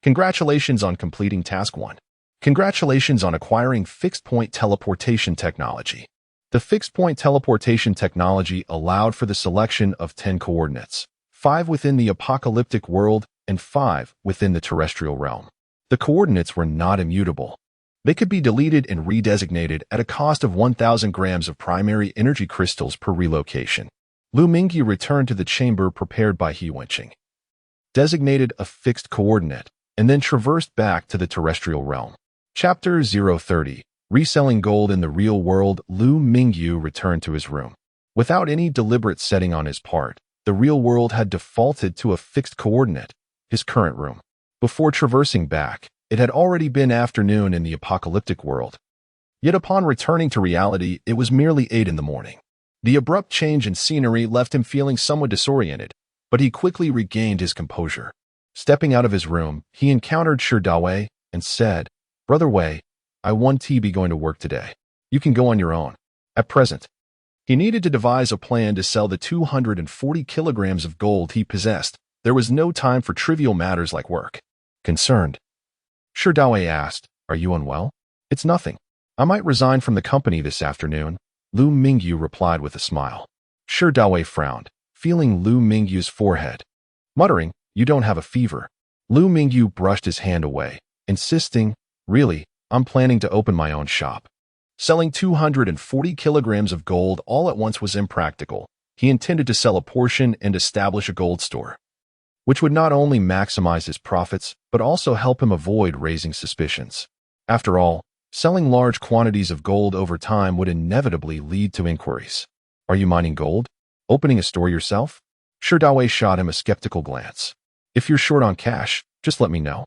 A: Congratulations on completing Task 1. Congratulations on acquiring fixed-point teleportation technology. The fixed-point teleportation technology allowed for the selection of 10 coordinates, 5 within the apocalyptic world and 5 within the terrestrial realm. The coordinates were not immutable. They could be deleted and redesignated at a cost of 1,000 grams of primary energy crystals per relocation. Liu Mingyu returned to the chamber prepared by He Wenqing, designated a fixed coordinate, and then traversed back to the terrestrial realm. Chapter 030. Reselling gold in the real world. Liu Mingyu returned to his room. Without any deliberate setting on his part, the real world had defaulted to a fixed coordinate, his current room. Before traversing back, it had already been afternoon in the apocalyptic world. Yet upon returning to reality, it was merely 8 in the morning. The abrupt change in scenery left him feeling somewhat disoriented, but he quickly regained his composure. Stepping out of his room, he encountered Shi Dawei and said, "Brother Wei, I won't be going to work today. You can go on your own." At present, he needed to devise a plan to sell the 240 kilograms of gold he possessed. There was no time for trivial matters like work. Concerned, Shi Dawei asked, "Are you unwell?" "It's nothing. I might resign from the company this afternoon," Liu Mingyu replied with a smile. Shi Dawei frowned, feeling Liu Mingyu's forehead. Muttering, "You don't have a fever." Liu Mingyu brushed his hand away, insisting, "Really, I'm planning to open my own shop." Selling 240 kilograms of gold all at once was impractical. He intended to sell a portion and establish a gold store, which would not only maximize his profits, but also help him avoid raising suspicions. After all, selling large quantities of gold over time would inevitably lead to inquiries. "Are you mining gold? Opening a store yourself?" Shi Dawei shot him a skeptical glance. "If you're short on cash, just let me know.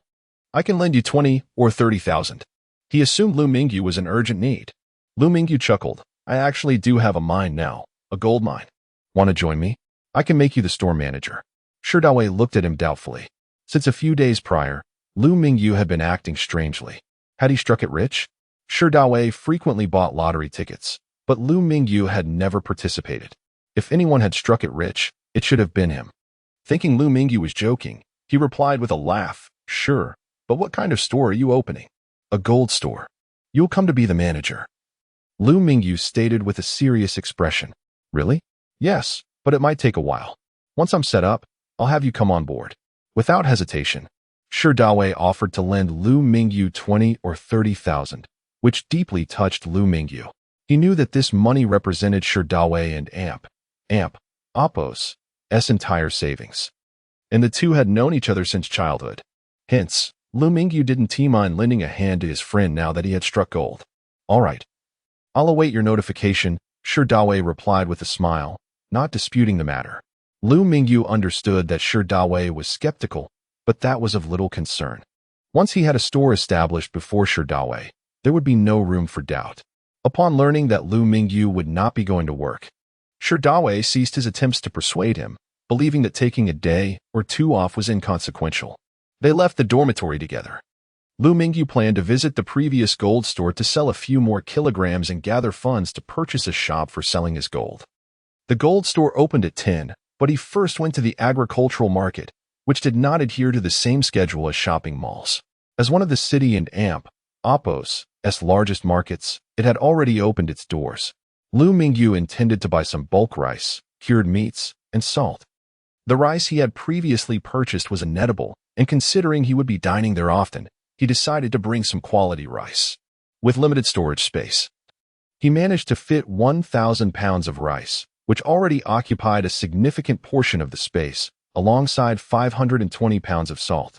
A: I can lend you 20 or 30,000. He assumed Liu Mingyu was in urgent need. Liu Mingyu chuckled. "I actually do have a mine now, a gold mine. Want to join me? I can make you the store manager." Shi Dawei looked at him doubtfully. Since a few days prior, Liu Mingyu had been acting strangely. Had he struck it rich? Shi Dawei frequently bought lottery tickets, but Liu Mingyu had never participated. If anyone had struck it rich, it should have been him. Thinking Liu Mingyu was joking, he replied with a laugh, "Sure, but what kind of store are you opening?" "A gold store. You'll come to be the manager," Liu Mingyu stated with a serious expression. "Really?" "Yes, but it might take a while. Once I'm set up, I'll have you come on board." Without hesitation, Shi Dawei offered to lend Liu Mingyu 20 or 30,000, which deeply touched Liu Mingyu. He knew that this money represented Shi Dawei and Appos' entire savings, and the two had known each other since childhood. Hence, Liu Mingyu didn't mind lending a hand to his friend now that he had struck gold. "All right. I'll await your notification," Shi Dawei replied with a smile, not disputing the matter. Liu Mingyu understood that Shi Dawei was skeptical, but that was of little concern. Once he had a store established before Shi Dawei, there would be no room for doubt. Upon learning that Liu Mingyu would not be going to work, Shi Dawei ceased his attempts to persuade him, believing that taking a day or two off was inconsequential. They left the dormitory together. Liu Mingyu planned to visit the previous gold store to sell a few more kilograms and gather funds to purchase a shop for selling his gold. The gold store opened at 10, but he first went to the agricultural market, which did not adhere to the same schedule as shopping malls. As one of the city and Appos' largest markets, it had already opened its doors. Liu Mingyu intended to buy some bulk rice, cured meats, and salt. The rice he had previously purchased was inedible, and considering he would be dining there often, he decided to bring some quality rice. With limited storage space, he managed to fit 1,000 pounds of rice, which already occupied a significant portion of the space, alongside 520 pounds of salt.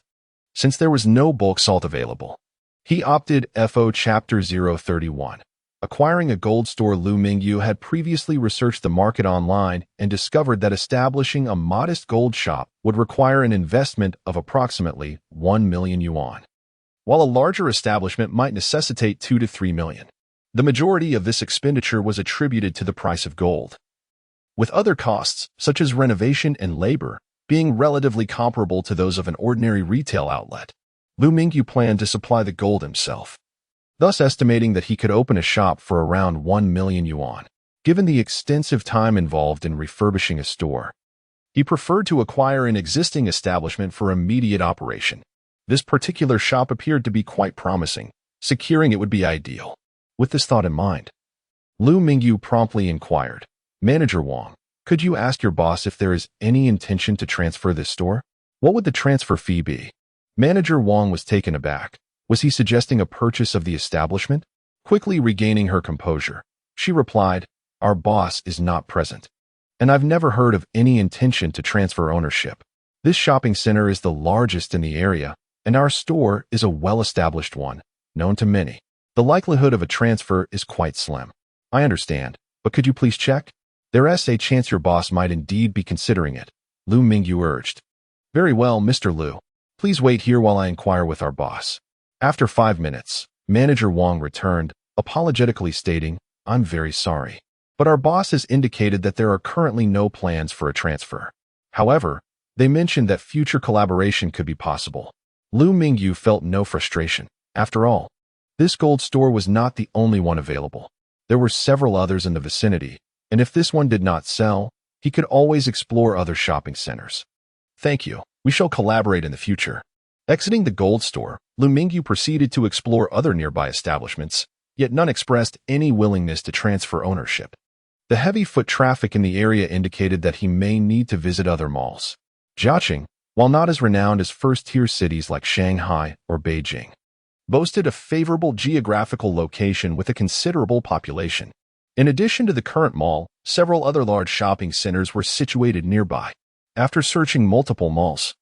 A: Since there was no bulk salt available, he opted for Chapter 031. Acquiring a gold store. Liu Mingyu had previously researched the market online and discovered that establishing a modest gold shop would require an investment of approximately 1 million yuan, while a larger establishment might necessitate 2 to 3 million. The majority of this expenditure was attributed to the price of gold, with other costs, such as renovation and labor, being relatively comparable to those of an ordinary retail outlet. Liu Mingyu planned to supply the gold himself, thus estimating that he could open a shop for around 1 million yuan. Given the extensive time involved in refurbishing a store, he preferred to acquire an existing establishment for immediate operation. This particular shop appeared to be quite promising. Securing it would be ideal. With this thought in mind, Liu Mingyu promptly inquired. Manager Wang, could you ask your boss if there is any intention to transfer this store? What would the transfer fee be? Manager Wang was taken aback. Was he suggesting a purchase of the establishment? Quickly regaining her composure, she replied, our boss is not present, and I've never heard of any intention to transfer ownership. This shopping center is the largest in the area, and our store is a well-established one, known to many. The likelihood of a transfer is quite slim. I understand, but could you please check? There is a chance your boss might indeed be considering it, Liu Mingyu urged. Very well, Mr. Liu. Please wait here while I inquire with our boss. After 5 minutes, Manager Wang returned, apologetically stating, I'm very sorry, but our boss has indicated that there are currently no plans for a transfer. However, they mentioned that future collaboration could be possible. Liu Mingyu felt no frustration. After all, this gold store was not the only one available. There were several others in the vicinity, and if this one did not sell, he could always explore other shopping centers. Thank you. We shall collaborate in the future. Exiting the gold store, Liu Mingyu proceeded to explore other nearby establishments, yet none expressed any willingness to transfer ownership. The heavy foot traffic in the area indicated that he may need to visit other malls. Jiaqing, while not as renowned as first-tier cities like Shanghai or Beijing, boasted a favorable geographical location with a considerable population. In addition to the current mall, several other large shopping centers were situated nearby. After searching multiple malls,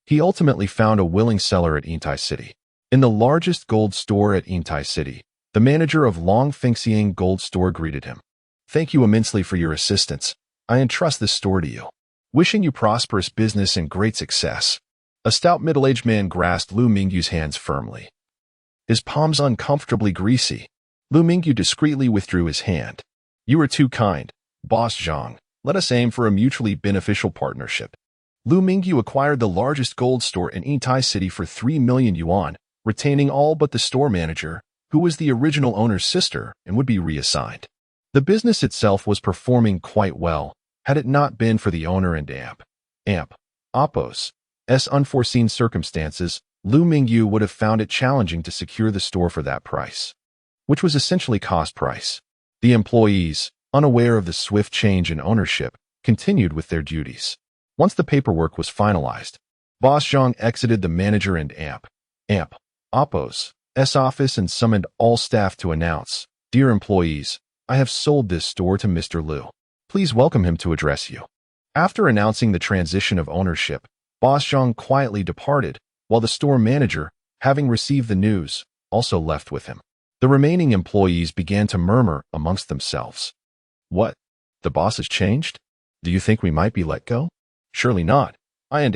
A: he ultimately found a willing seller at Yintai City. In the largest gold store at Yintai City, the manager of Longfengxiang Gold Store greeted him. Thank you immensely for your assistance. I entrust this store to you. Wishing you prosperous business and great success. A stout middle-aged man grasped Liu Mingyu's hands firmly. His palms uncomfortably greasy. Liu Mingyu discreetly withdrew his hand. You are too kind, Boss Zhang. Let us aim for a mutually beneficial partnership. Liu Mingyu acquired the largest gold store in Yintai City for 3 million yuan, retaining all but the store manager, who was the original owner's sister and would be reassigned. The business itself was performing quite well, had it not been for the owner and Appos' unforeseen circumstances. Liu Mingyu would have found it challenging to secure the store for that price, which was essentially cost price. The employees, unaware of the swift change in ownership, continued with their duties. Once the paperwork was finalized, Boss Zhang exited the manager and Appos' office and summoned all staff to announce, Dear employees, I have sold this store to Mr. Liu. Please welcome him to address you. After announcing the transition of ownership, Boss Zhang quietly departed, while the store manager, having received the news, also left with him. The remaining employees began to murmur amongst themselves. What? The boss has changed? Do you think we might be let go? Surely not. I and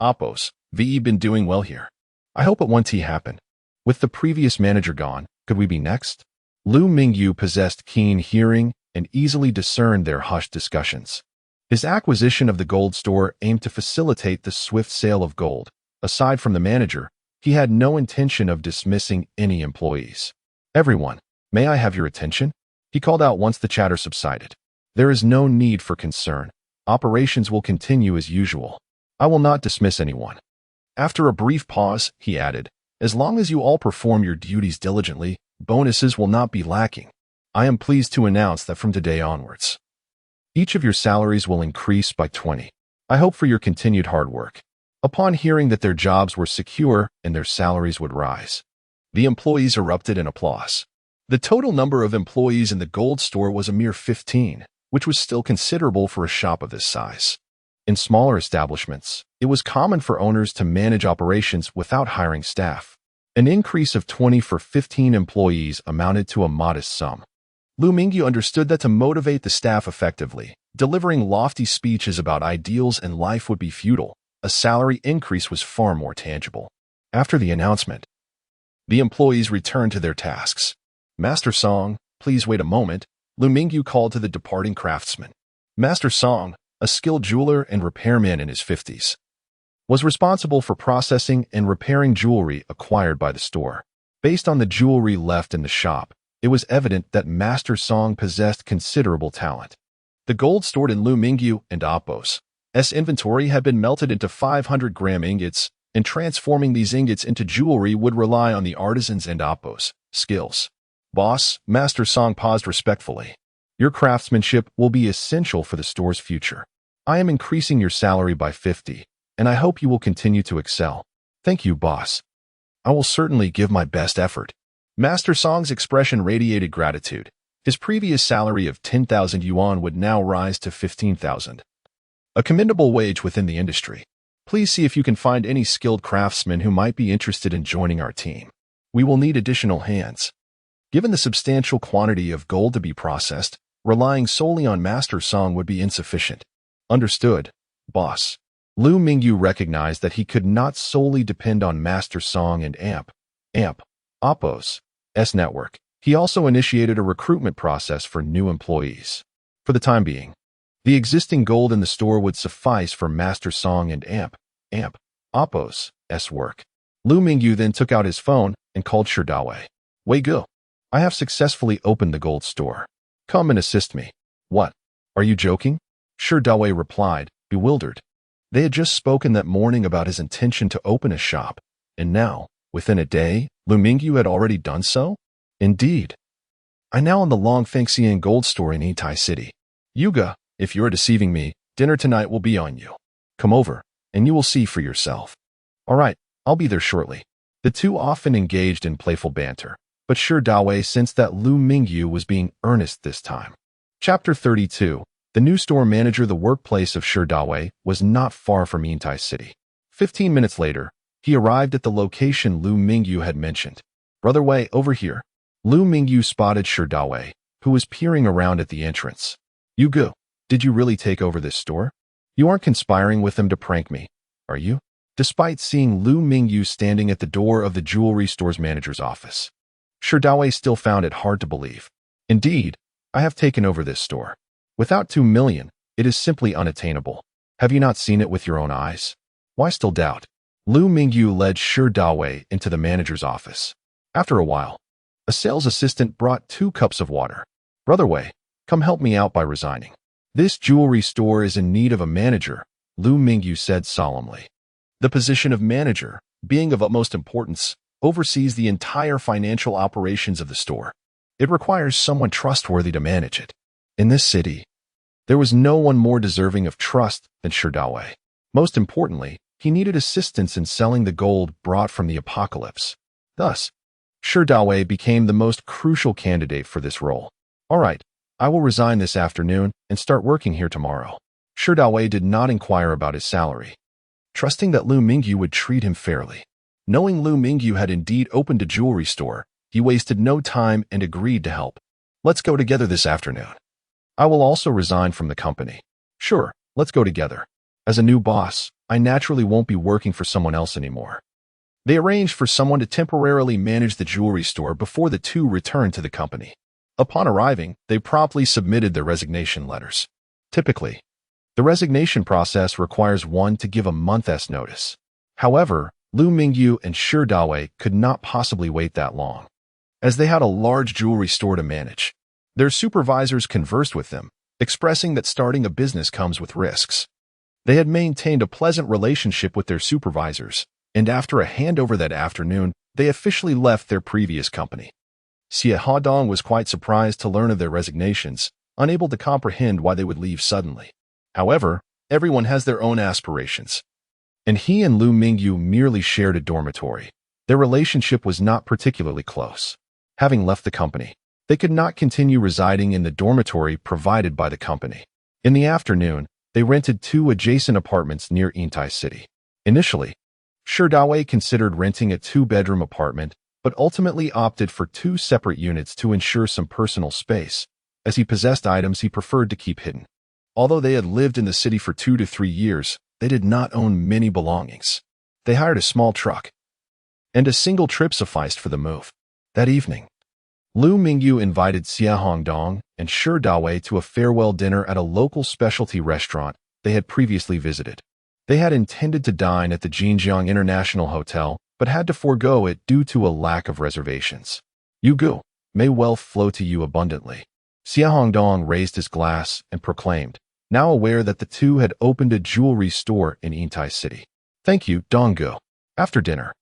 A: Appos' been doing well here. I hope it won't happen. With the previous manager gone, could we be next? Liu Mingyu possessed keen hearing and easily discerned their hushed discussions. His acquisition of the gold store aimed to facilitate the swift sale of gold. Aside from the manager, he had no intention of dismissing any employees. Everyone, may I have your attention? He called out once the chatter subsided. There is no need for concern. Operations will continue as usual. I will not dismiss anyone. After a brief pause, he added, as long as you all perform your duties diligently, bonuses will not be lacking. I am pleased to announce that from today onwards, each of your salaries will increase by 20. I hope for your continued hard work. Upon hearing that their jobs were secure and their salaries would rise, the employees erupted in applause. The total number of employees in the gold store was a mere 15, which was still considerable for a shop of this size. In smaller establishments, it was common for owners to manage operations without hiring staff. An increase of 20 for 15 employees amounted to a modest sum. Liu Mingyu understood that to motivate the staff effectively, delivering lofty speeches about ideals and life would be futile. A salary increase was far more tangible. After the announcement, the employees returned to their tasks. Master Song, please wait a moment, Liu Mingyu called to the departing craftsman. Master Song, a skilled jeweler and repairman in his 50s, was responsible for processing and repairing jewelry acquired by the store. Based on the jewelry left in the shop, it was evident that Master Song possessed considerable talent. The gold stored in Liu Mingyu and Appos' inventory had been melted into 500-gram ingots, and transforming these ingots into jewelry would rely on the artisans and Appos' skills. Boss, Master Song paused respectfully. Your craftsmanship will be essential for the store's future. I am increasing your salary by 50, and I hope you will continue to excel. Thank you, boss. I will certainly give my best effort. Master Song's expression radiated gratitude. His previous salary of 10,000 yuan would now rise to 15,000. A commendable wage within the industry. Please see if you can find any skilled craftsmen who might be interested in joining our team. We will need additional hands. Given the substantial quantity of gold to be processed, relying solely on Master Song would be insufficient. Understood, boss. Liu Mingyu recognized that he could not solely depend on Master Song and Oppo's network. He also initiated a recruitment process for new employees. For the time being, the existing gold in the store would suffice for Master Song and Oppo's work. Liu Mingyu then took out his phone and called Sherdawei. Wei Gu, I have successfully opened the gold store. Come and assist me. What? Are you joking? Sherdawei replied, bewildered. They had just spoken that morning about his intention to open a shop, and now, within a day, Liu Mingyu had already done so? Indeed. I now own the Long Fengxian gold store in Yitai City. Yuga, if you're deceiving me, dinner tonight will be on you. Come over, and you will see for yourself. All right, I'll be there shortly. The two often engaged in playful banter, but Sherdawei sensed that Liu Mingyu was being earnest this time. Chapter 32. The new store manager. The workplace of Sherdawei was not far from Yitai City. 15 minutes later, he arrived at the location Liu Mingyu had mentioned. Brother Wei, over here. Liu Mingyu spotted Sherdawei, who was peering around at the entrance. Yugu, did you really take over this store? You aren't conspiring with them to prank me, are you? Despite seeing Liu Mingyu standing at the door of the jewelry store's manager's office, Sherdawei still found it hard to believe. Indeed, I have taken over this store. Without 2 million, it is simply unattainable. Have you not seen it with your own eyes? Why still doubt? Liu Mingyu led Sherdawei into the manager's office. After a while, a sales assistant brought 2 cups of water. Brother Wei, come help me out by resigning. This jewelry store is in need of a manager, Liu Mingyu said solemnly. The position of manager, being of utmost importance, oversees the entire financial operations of the store. It requires someone trustworthy to manage it. In this city, there was no one more deserving of trust than Sherdawei. Most importantly, he needed assistance in selling the gold brought from the apocalypse. Thus, Sherdawei became the most crucial candidate for this role. All right, I will resign this afternoon and start working here tomorrow. Sherdawei did not inquire about his salary, trusting that Liu Mingyu would treat him fairly. Knowing Liu Mingyu had indeed opened a jewelry store, he wasted no time and agreed to help. Let's go together this afternoon. I will also resign from the company. Sure, let's go together. As a new boss, I naturally won't be working for someone else anymore. They arranged for someone to temporarily manage the jewelry store before the two returned to the company. Upon arriving, they promptly submitted their resignation letters. Typically, the resignation process requires one to give a month's notice. However, Liu Mingyu and Sherdawei could not possibly wait that long, as they had a large jewelry store to manage. Their supervisors conversed with them, expressing that starting a business comes with risks. They had maintained a pleasant relationship with their supervisors, and after a handover that afternoon, they officially left their previous company. Xie Hadong was quite surprised to learn of their resignations, unable to comprehend why they would leave suddenly. However, everyone has their own aspirations, and he and Liu Mingyu merely shared a dormitory. Their relationship was not particularly close. Having left the company, they could not continue residing in the dormitory provided by the company. In the afternoon, they rented 2 adjacent apartments near Yitai City. Initially, Sherdawei considered renting a 2-bedroom apartment, but ultimately opted for 2 separate units to ensure some personal space, as he possessed items he preferred to keep hidden. Although they had lived in the city for 2 to 3 years, they did not own many belongings. They hired a small truck, and a single trip sufficed for the move. That evening, Liu Mingyu invited Xie Hongdong and Sherdawei to a farewell dinner at a local specialty restaurant they had previously visited. They had intended to dine at the Jinjiang International Hotel, but had to forego it due to a lack of reservations. Yugu, may wealth flow to you abundantly. Xie Hongdong raised his glass and proclaimed, now aware that the two had opened a jewelry store in Yitai City. Thank you, Donggu. After dinner,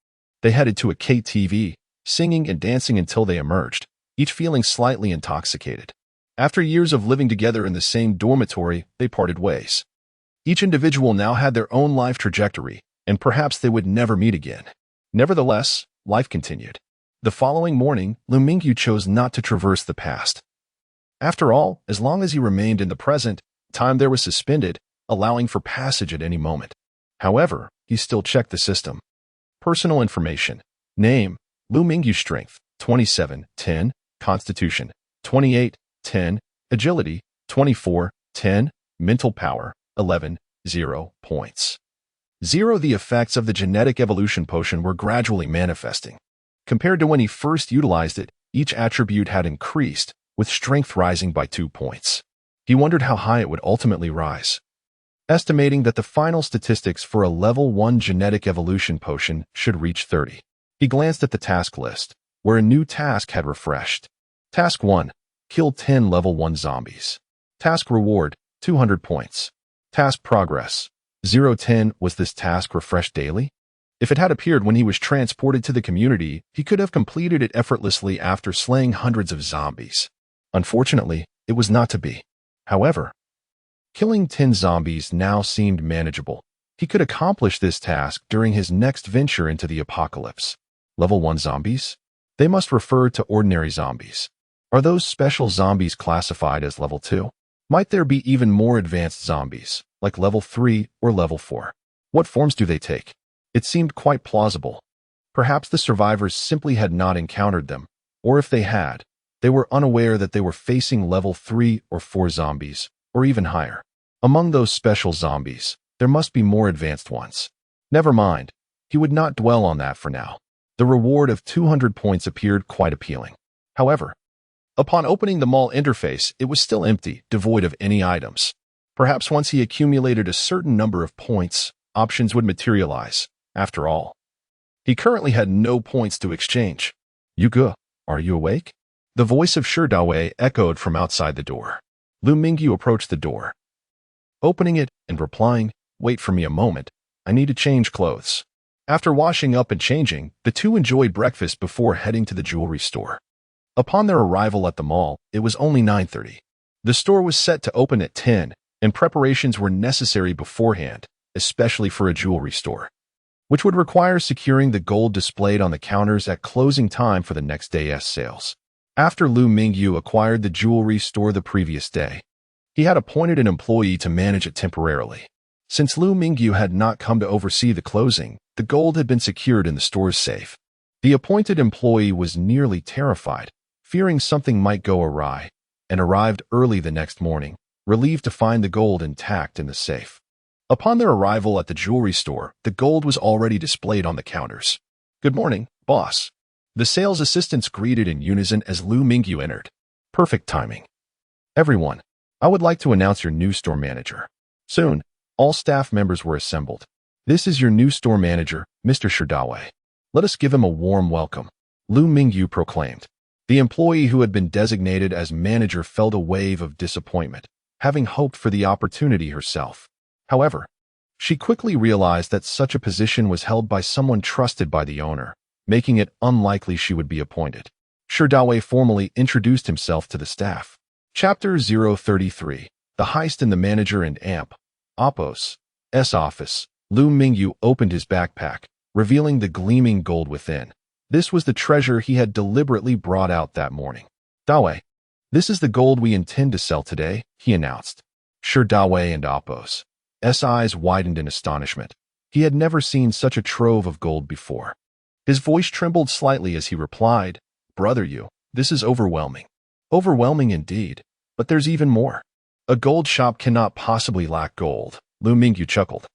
A: they headed to a KTV, singing and dancing until they emerged. each feeling slightly intoxicated. After years of living together in the same dormitory, they parted ways. Each individual now had their own life trajectory, and perhaps they would never meet again. Nevertheless, life continued. The following morning, Liu Mingyu chose not to traverse the past. After all, as long as he remained in the present, time there was suspended, allowing for passage at any moment. However, he still checked the system. Personal information. Name, Liu Mingyu. Strength, 27/10. Constitution, 28/10. Agility, 24/10. Mental power, 11/0 points. 0. The effects of the genetic evolution potion were gradually manifesting. Compared to when he first utilized it, each attribute had increased, with strength rising by 2 points. He wondered how high it would ultimately rise. Estimating that the final statistics for a level 1 genetic evolution potion should reach 30. He glanced at the task list, where a new task had refreshed. Task 1. Kill 10 level 1 zombies. Task reward, 200 points. Task progress, 0/10. Was this task refreshed daily? If it had appeared when he was transported to the community, he could have completed it effortlessly after slaying hundreds of zombies. Unfortunately, it was not to be. However, killing 10 zombies now seemed manageable. He could accomplish this task during his next venture into the apocalypse. Level 1 zombies? They must refer to ordinary zombies. Are those special zombies classified as level 2? Might there be even more advanced zombies, like level 3 or level 4? What forms do they take? It seemed quite plausible. Perhaps the survivors simply had not encountered them, or if they had, they were unaware that they were facing level 3 or 4 zombies, or even higher. Among those special zombies, there must be more advanced ones. Never mind, he would not dwell on that for now. The reward of 200 points appeared quite appealing. However, upon opening the mall interface, it was still empty, devoid of any items. Perhaps once he accumulated a certain number of points, options would materialize. After all, he currently had no points to exchange. Yuge, are you awake? The voice of Shidawei echoed from outside the door. Liu Mingyu approached the door, opening it and replying, "Wait for me a moment. I need to change clothes." After washing up and changing, the two enjoyed breakfast before heading to the jewelry store. Upon their arrival at the mall, it was only 9:30. The store was set to open at 10, and preparations were necessary beforehand, especially for a jewelry store, which would require securing the gold displayed on the counters at closing time for the next day's sales. After Liu Mingyu acquired the jewelry store the previous day, he had appointed an employee to manage it temporarily. Since Liu Mingyu had not come to oversee the closing, the gold had been secured in the store's safe. The appointed employee was nearly terrified, fearing something might go awry, and arrived early the next morning, relieved to find the gold intact in the safe. Upon their arrival at the jewelry store, the gold was already displayed on the counters. "Good morning, boss." The sales assistants greeted in unison as Liu Mingyu entered. Perfect timing. "Everyone, I would like to announce your new store manager." Soon, all staff members were assembled. "This is your new store manager, Mr. Shidawei. Let us give him a warm welcome," Liu Mingyu proclaimed. The employee who had been designated as manager felt a wave of disappointment, having hoped for the opportunity herself. However, she quickly realized that such a position was held by someone trusted by the owner, making it unlikely she would be appointed. Shidawei formally introduced himself to the staff. Chapter 033. The Heist in the Manager and Appos' office. Liu Mingyu opened his backpack, revealing the gleaming gold within. This was the treasure he had deliberately brought out that morning. "Dawei, this is the gold we intend to sell today," he announced. Shidawei and Appos' eyes widened in astonishment. He had never seen such a trove of gold before. His voice trembled slightly as he replied, "Brother Yu, this is overwhelming." "Overwhelming indeed, but there's even more. A gold shop cannot possibly lack gold," Liu Mingyu chuckled.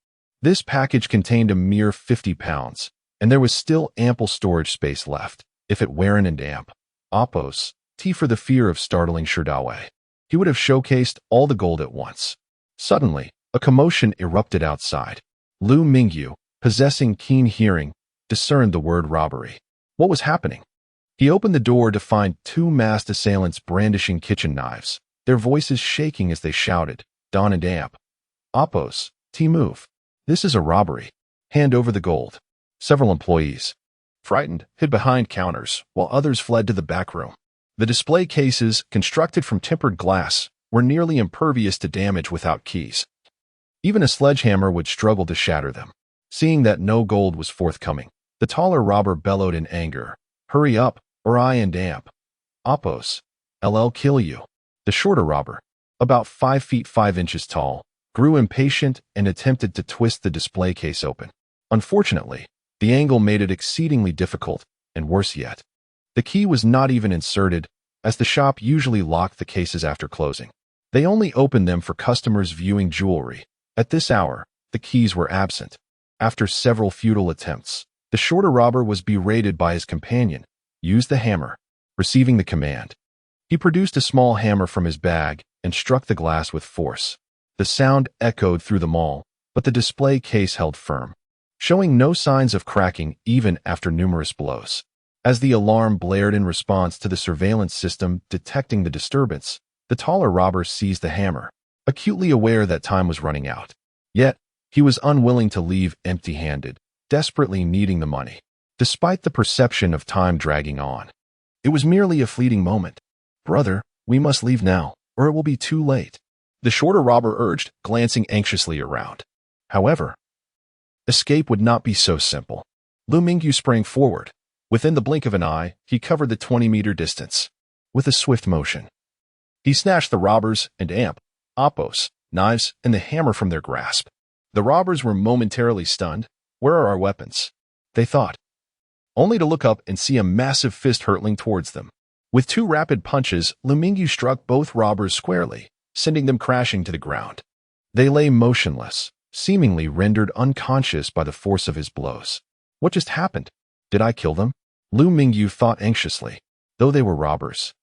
A: This package contained a mere 50 pounds, and there was still ample storage space left, if it weren't an Appos' for the fear of startling Shidawei. He would have showcased all the gold at once. Suddenly, a commotion erupted outside. Liu Mingyu, possessing keen hearing, discerned the word robbery. What was happening? He opened the door to find two masked assailants brandishing kitchen knives, their voices shaking as they shouted, "Don and Appos, move. This is a robbery. Hand over the gold." Several employees, frightened, hid behind counters, while others fled to the back room. The display cases, constructed from tempered glass, were nearly impervious to damage without keys. Even a sledgehammer would struggle to shatter them. Seeing that no gold was forthcoming, the taller robber bellowed in anger, "Hurry up, or I and Amp. Oppos. LL kill you." The shorter robber, about 5 feet 5 inches tall, grew impatient and attempted to twist the display case open. Unfortunately, the angle made it exceedingly difficult, and worse yet, the key was not even inserted, as the shop usually locked the cases after closing. They only opened them for customers viewing jewelry. At this hour, the keys were absent. After several futile attempts, the shorter robber was berated by his companion. "Use the hammer." Receiving the command, he produced a small hammer from his bag and struck the glass with force. The sound echoed through the mall, but the display case held firm, showing no signs of cracking even after numerous blows. As the alarm blared in response to the surveillance system detecting the disturbance, the taller robber seized the hammer, acutely aware that time was running out. Yet, he was unwilling to leave empty-handed, desperately needing the money. Despite the perception of time dragging on, it was merely a fleeting moment. "Brother, we must leave now, or it will be too late," the shorter robber urged, glancing anxiously around. However, escape would not be so simple. Liu Mingyu sprang forward. Within the blink of an eye, he covered the 20-meter distance. With a swift motion, he snatched the robbers and Amp, Oppos, knives, and the hammer from their grasp. The robbers were momentarily stunned. "Where are our weapons?" they thought, only to look up and see a massive fist hurtling towards them. With 2 rapid punches, Liu Mingyu struck both robbers squarely, sending them crashing to the ground. They lay motionless, seemingly rendered unconscious by the force of his blows. What just happened? Did I kill them? Liu Mingyu thought anxiously. Though they were robbers,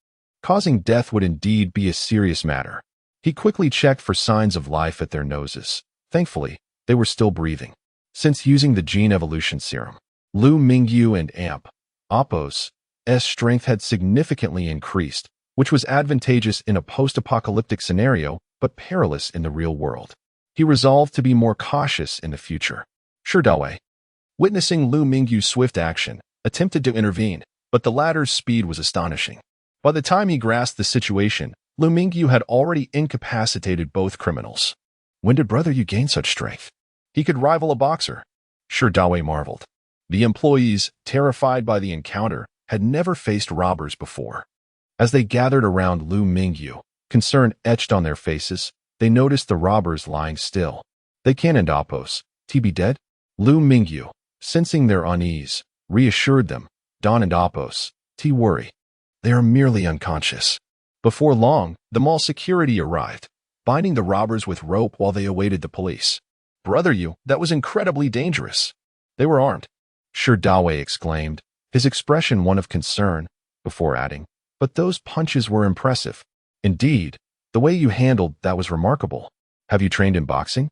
A: causing death would indeed be a serious matter. He quickly checked for signs of life at their noses. Thankfully, they were still breathing. Since using the gene evolution serum, Liu Mingyu and Amp, Oppos' strength had significantly increased, which was advantageous in a post-apocalyptic scenario, but perilous in the real world. He resolved to be more cautious in the future. Shirdawe, witnessing Liu Mingyu's swift action, attempted to intervene, but the latter's speed was astonishing. By the time he grasped the situation, Liu Mingyu had already incapacitated both criminals. "When did brother you gain such strength? He could rival a boxer." Shirdawe marveled. The employees, terrified by the encounter, had never faced robbers before. As they gathered around Liu Mingyu, concern etched on their faces, they noticed the robbers lying still. "They can't end Oppos. Be dead?" Liu Mingyu, sensing their unease, reassured them. "Don and Oppos, worry. They are merely unconscious." Before long, the mall security arrived, binding the robbers with rope while they awaited the police. "Brother you, that was incredibly dangerous." "They were armed," Shirdawe exclaimed, his expression one of concern, before adding, "But those punches were impressive. Indeed, the way you handled that was remarkable. Have you trained in boxing?"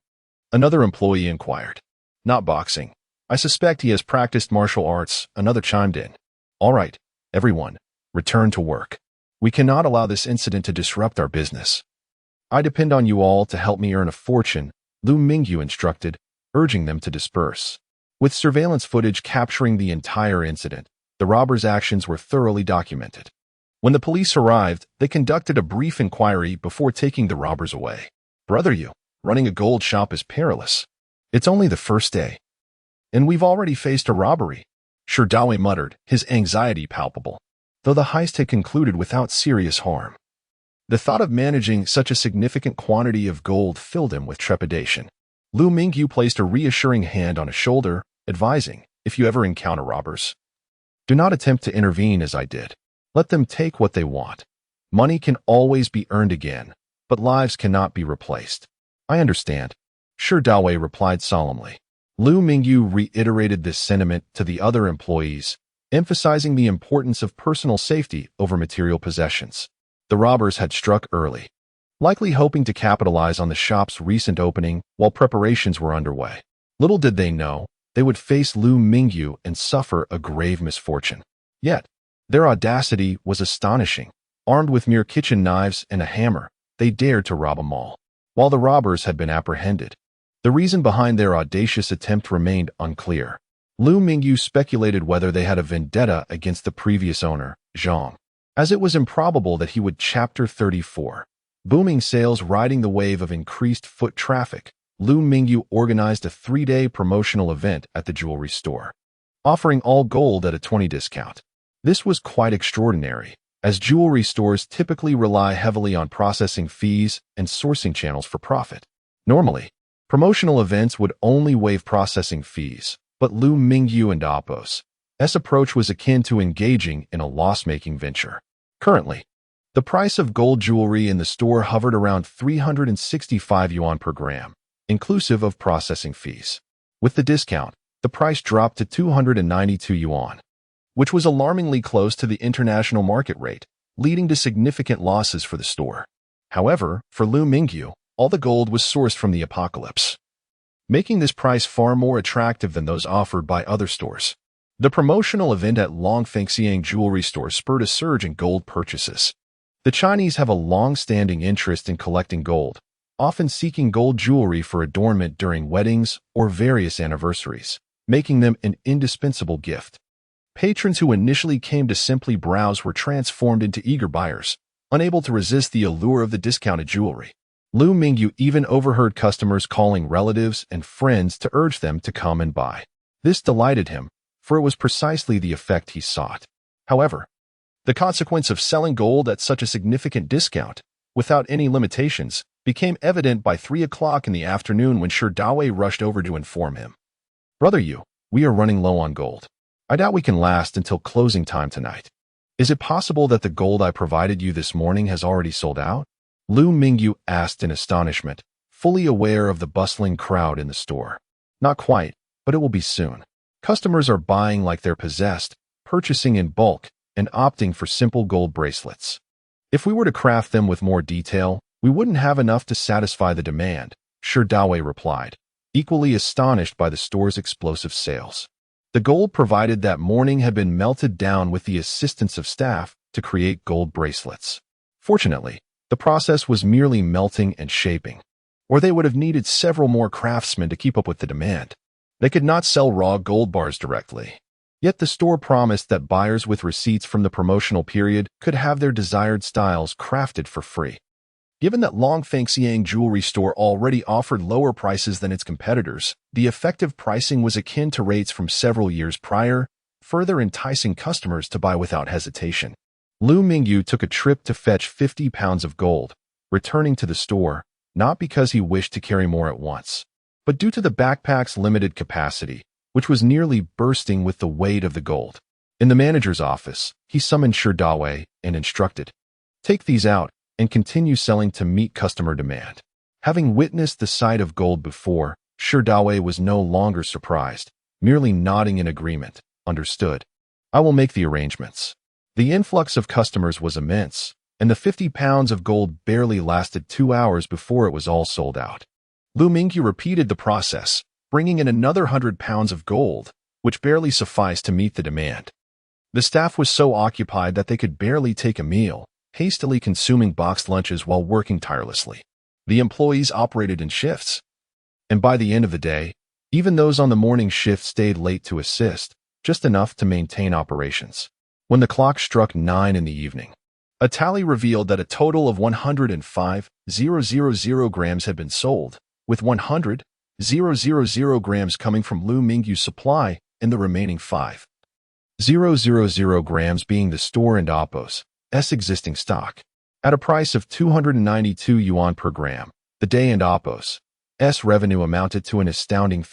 A: Another employee inquired. "Not boxing. I suspect he has practiced martial arts," another chimed in. "All right, everyone, return to work. We cannot allow this incident to disrupt our business. I depend on you all to help me earn a fortune," Liu Mingyu instructed, urging them to disperse. With surveillance footage capturing the entire incident, the robbers' actions were thoroughly documented. When the police arrived, they conducted a brief inquiry before taking the robbers away. "Brother you, running a gold shop is perilous. It's only the first day, and we've already faced a robbery," Shirdawe muttered, his anxiety palpable, though the heist had concluded without serious harm. The thought of managing such a significant quantity of gold filled him with trepidation. Liu Mingyu placed a reassuring hand on his shoulder, advising, "If you ever encounter robbers, do not attempt to intervene as I did. Let them take what they want. Money can always be earned again, but lives cannot be replaced." "I understand," Shirdawe replied solemnly. Liu Mingyu reiterated this sentiment to the other employees, emphasizing the importance of personal safety over material possessions. The robbers had struck early, likely hoping to capitalize on the shop's recent opening while preparations were underway. Little did they know, they would face Liu Mingyu and suffer a grave misfortune. Yet, their audacity was astonishing. Armed with mere kitchen knives and a hammer, they dared to rob a mall. While the robbers had been apprehended, the reason behind their audacious attempt remained unclear. Liu Mingyu speculated whether they had a vendetta against the previous owner, Zhang. as it was improbable that he would. Chapter 34. Booming sales riding the wave of increased foot traffic, Liu Mingyu organized a 3-day promotional event at the jewelry store, offering all gold at a 20% discount. This was quite extraordinary, as jewelry stores typically rely heavily on processing fees and sourcing channels for profit. Normally, promotional events would only waive processing fees, but Liu Mingyu and Appos' approach was akin to engaging in a loss-making venture. Currently, the price of gold jewelry in the store hovered around 365 yuan per gram, inclusive of processing fees. With the discount, the price dropped to 292 yuan, which was alarmingly close to the international market rate, leading to significant losses for the store. However, for Liu Mingyu, all the gold was sourced from the apocalypse, making this price far more attractive than those offered by other stores. The promotional event at Longfengxiang jewelry store spurred a surge in gold purchases. The Chinese have a long-standing interest in collecting gold, often seeking gold jewelry for adornment during weddings or various anniversaries, making them an indispensable gift. Patrons who initially came to simply browse were transformed into eager buyers, unable to resist the allure of the discounted jewelry. Liu Mingyu even overheard customers calling relatives and friends to urge them to come and buy. This delighted him, for it was precisely the effect he sought. However, the consequence of selling gold at such a significant discount, without any limitations, became evident by 3 o'clock in the afternoon when Daowei rushed over to inform him. "Brother Yu, we are running low on gold. I doubt we can last until closing time tonight. Is it possible that the gold I provided you this morning has already sold out?" Liu Mingyu asked in astonishment, fully aware of the bustling crowd in the store. "Not quite, but it will be soon. Customers are buying like they're possessed, purchasing in bulk, and opting for simple gold bracelets. If we were to craft them with more detail, we wouldn't have enough to satisfy the demand," Daowei replied, equally astonished by the store's explosive sales. The gold provided that morning had been melted down with the assistance of staff to create gold bracelets. Fortunately, the process was merely melting and shaping, or they would have needed several more craftsmen to keep up with the demand. They could not sell raw gold bars directly. Yet the store promised that buyers with receipts from the promotional period could have their desired styles crafted for free. Given that Longfengxiang jewelry store already offered lower prices than its competitors, the effective pricing was akin to rates from several years prior, further enticing customers to buy without hesitation. Liu Mingyu took a trip to fetch 50 pounds of gold, returning to the store, not because he wished to carry more at once, but due to the backpack's limited capacity, which was nearly bursting with the weight of the gold. In the manager's office, he summoned Daowei and instructed, "Take these out and continue selling to meet customer demand." Having witnessed the sight of gold before, Daowei was no longer surprised, merely nodding in agreement. "Understood. I will make the arrangements." The influx of customers was immense, and the 50 pounds of gold barely lasted 2 hours before it was all sold out. Liu Mingyu repeated the process, bringing in another 100 pounds of gold, which barely sufficed to meet the demand. The staff was so occupied that they could barely take a meal, hastily consuming boxed lunches while working tirelessly. The employees operated in shifts, and by the end of the day, even those on the morning shift stayed late to assist, just enough to maintain operations. When the clock struck 9 in the evening, a tally revealed that a total of 105,000 grams had been sold, with 100,000 grams coming from Liu Mingyu's supply and the remaining 5,000 grams being the store and Appos' existing stock. At a price of 292 yuan per gram, the day and Appos' revenue amounted to an astounding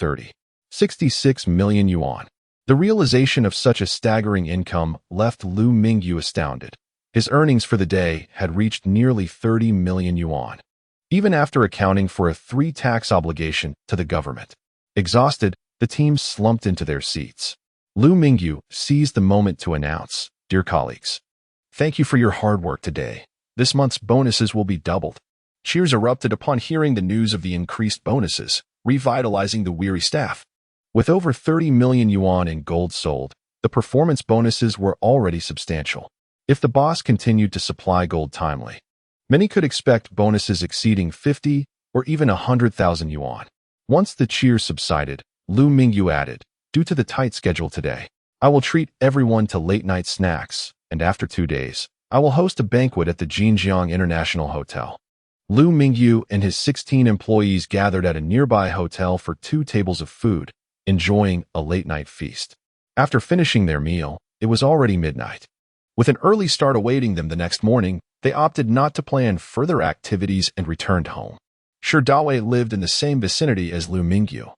A: 66 million yuan. The realization of such a staggering income left Liu Mingyu astounded. His earnings for the day had reached nearly 30 million yuan, even after accounting for a 3 tax obligation to the government. Exhausted, the team slumped into their seats. Liu Mingyu seized the moment to announce, "Dear colleagues, thank you for your hard work today. This month's bonuses will be doubled." Cheers erupted upon hearing the news of the increased bonuses, revitalizing the weary staff. With over 30 million yuan in gold sold, the performance bonuses were already substantial. If the boss continued to supply gold timely, many could expect bonuses exceeding 50 or even 100,000 yuan. Once the cheers subsided, Liu Mingyu added, "Due to the tight schedule today, I will treat everyone to late-night snacks, and after 2 days, I will host a banquet at the Jinjiang International Hotel. Liu Mingyu and his 16 employees gathered at a nearby hotel for 2 tables of food, enjoying a late-night feast. After finishing their meal, it was already midnight. With an early start awaiting them the next morning, they opted not to plan further activities and returned home. Dawei lived in the same vicinity as Liu Mingyu,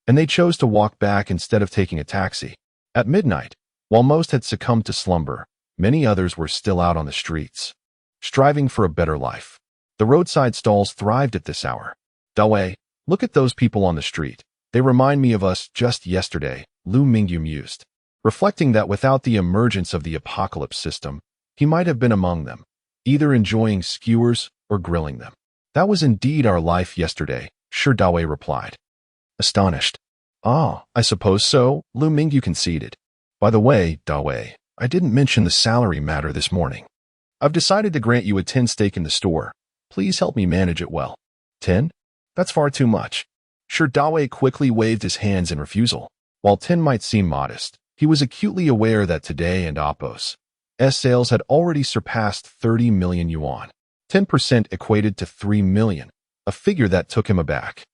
A: and they chose to walk back instead of taking a taxi. At midnight, while most had succumbed to slumber, many others were still out on the streets, striving for a better life. The roadside stalls thrived at this hour. Dawei, look at those people on the street. They remind me of us just yesterday, Liu Mingyu mused, reflecting that without the emergence of the apocalypse system, he might have been among them, either enjoying skewers or grilling them. That was indeed our life yesterday, Dawei replied, astonished. Ah, I suppose so, Liu Mingyu conceded. By the way, Dawei, I didn't mention the salary matter this morning. I've decided to grant you a 10 stake in the store. Please help me manage it well. 10? That's far too much. Dawei quickly waved his hands in refusal. While 10 might seem modest, he was acutely aware that today and Appos' sales had already surpassed 30 million yuan. 10% equated to 3 million, a figure that took him aback.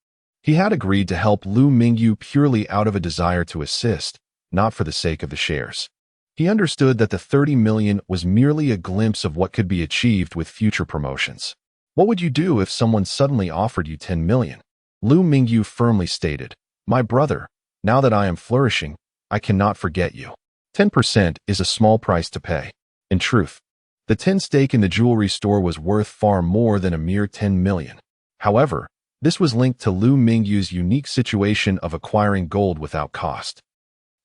A: He had agreed to help Liu Mingyu purely out of a desire to assist, not for the sake of the shares. He understood that the 30 million was merely a glimpse of what could be achieved with future promotions. What would you do if someone suddenly offered you 10 million? Liu Mingyu firmly stated, my brother, now that I am flourishing, I cannot forget you. 10% is a small price to pay. In truth, the 10 stake in the jewelry store was worth far more than a mere 10 million. However, this was linked to Liu Mingyu's unique situation of acquiring gold without cost.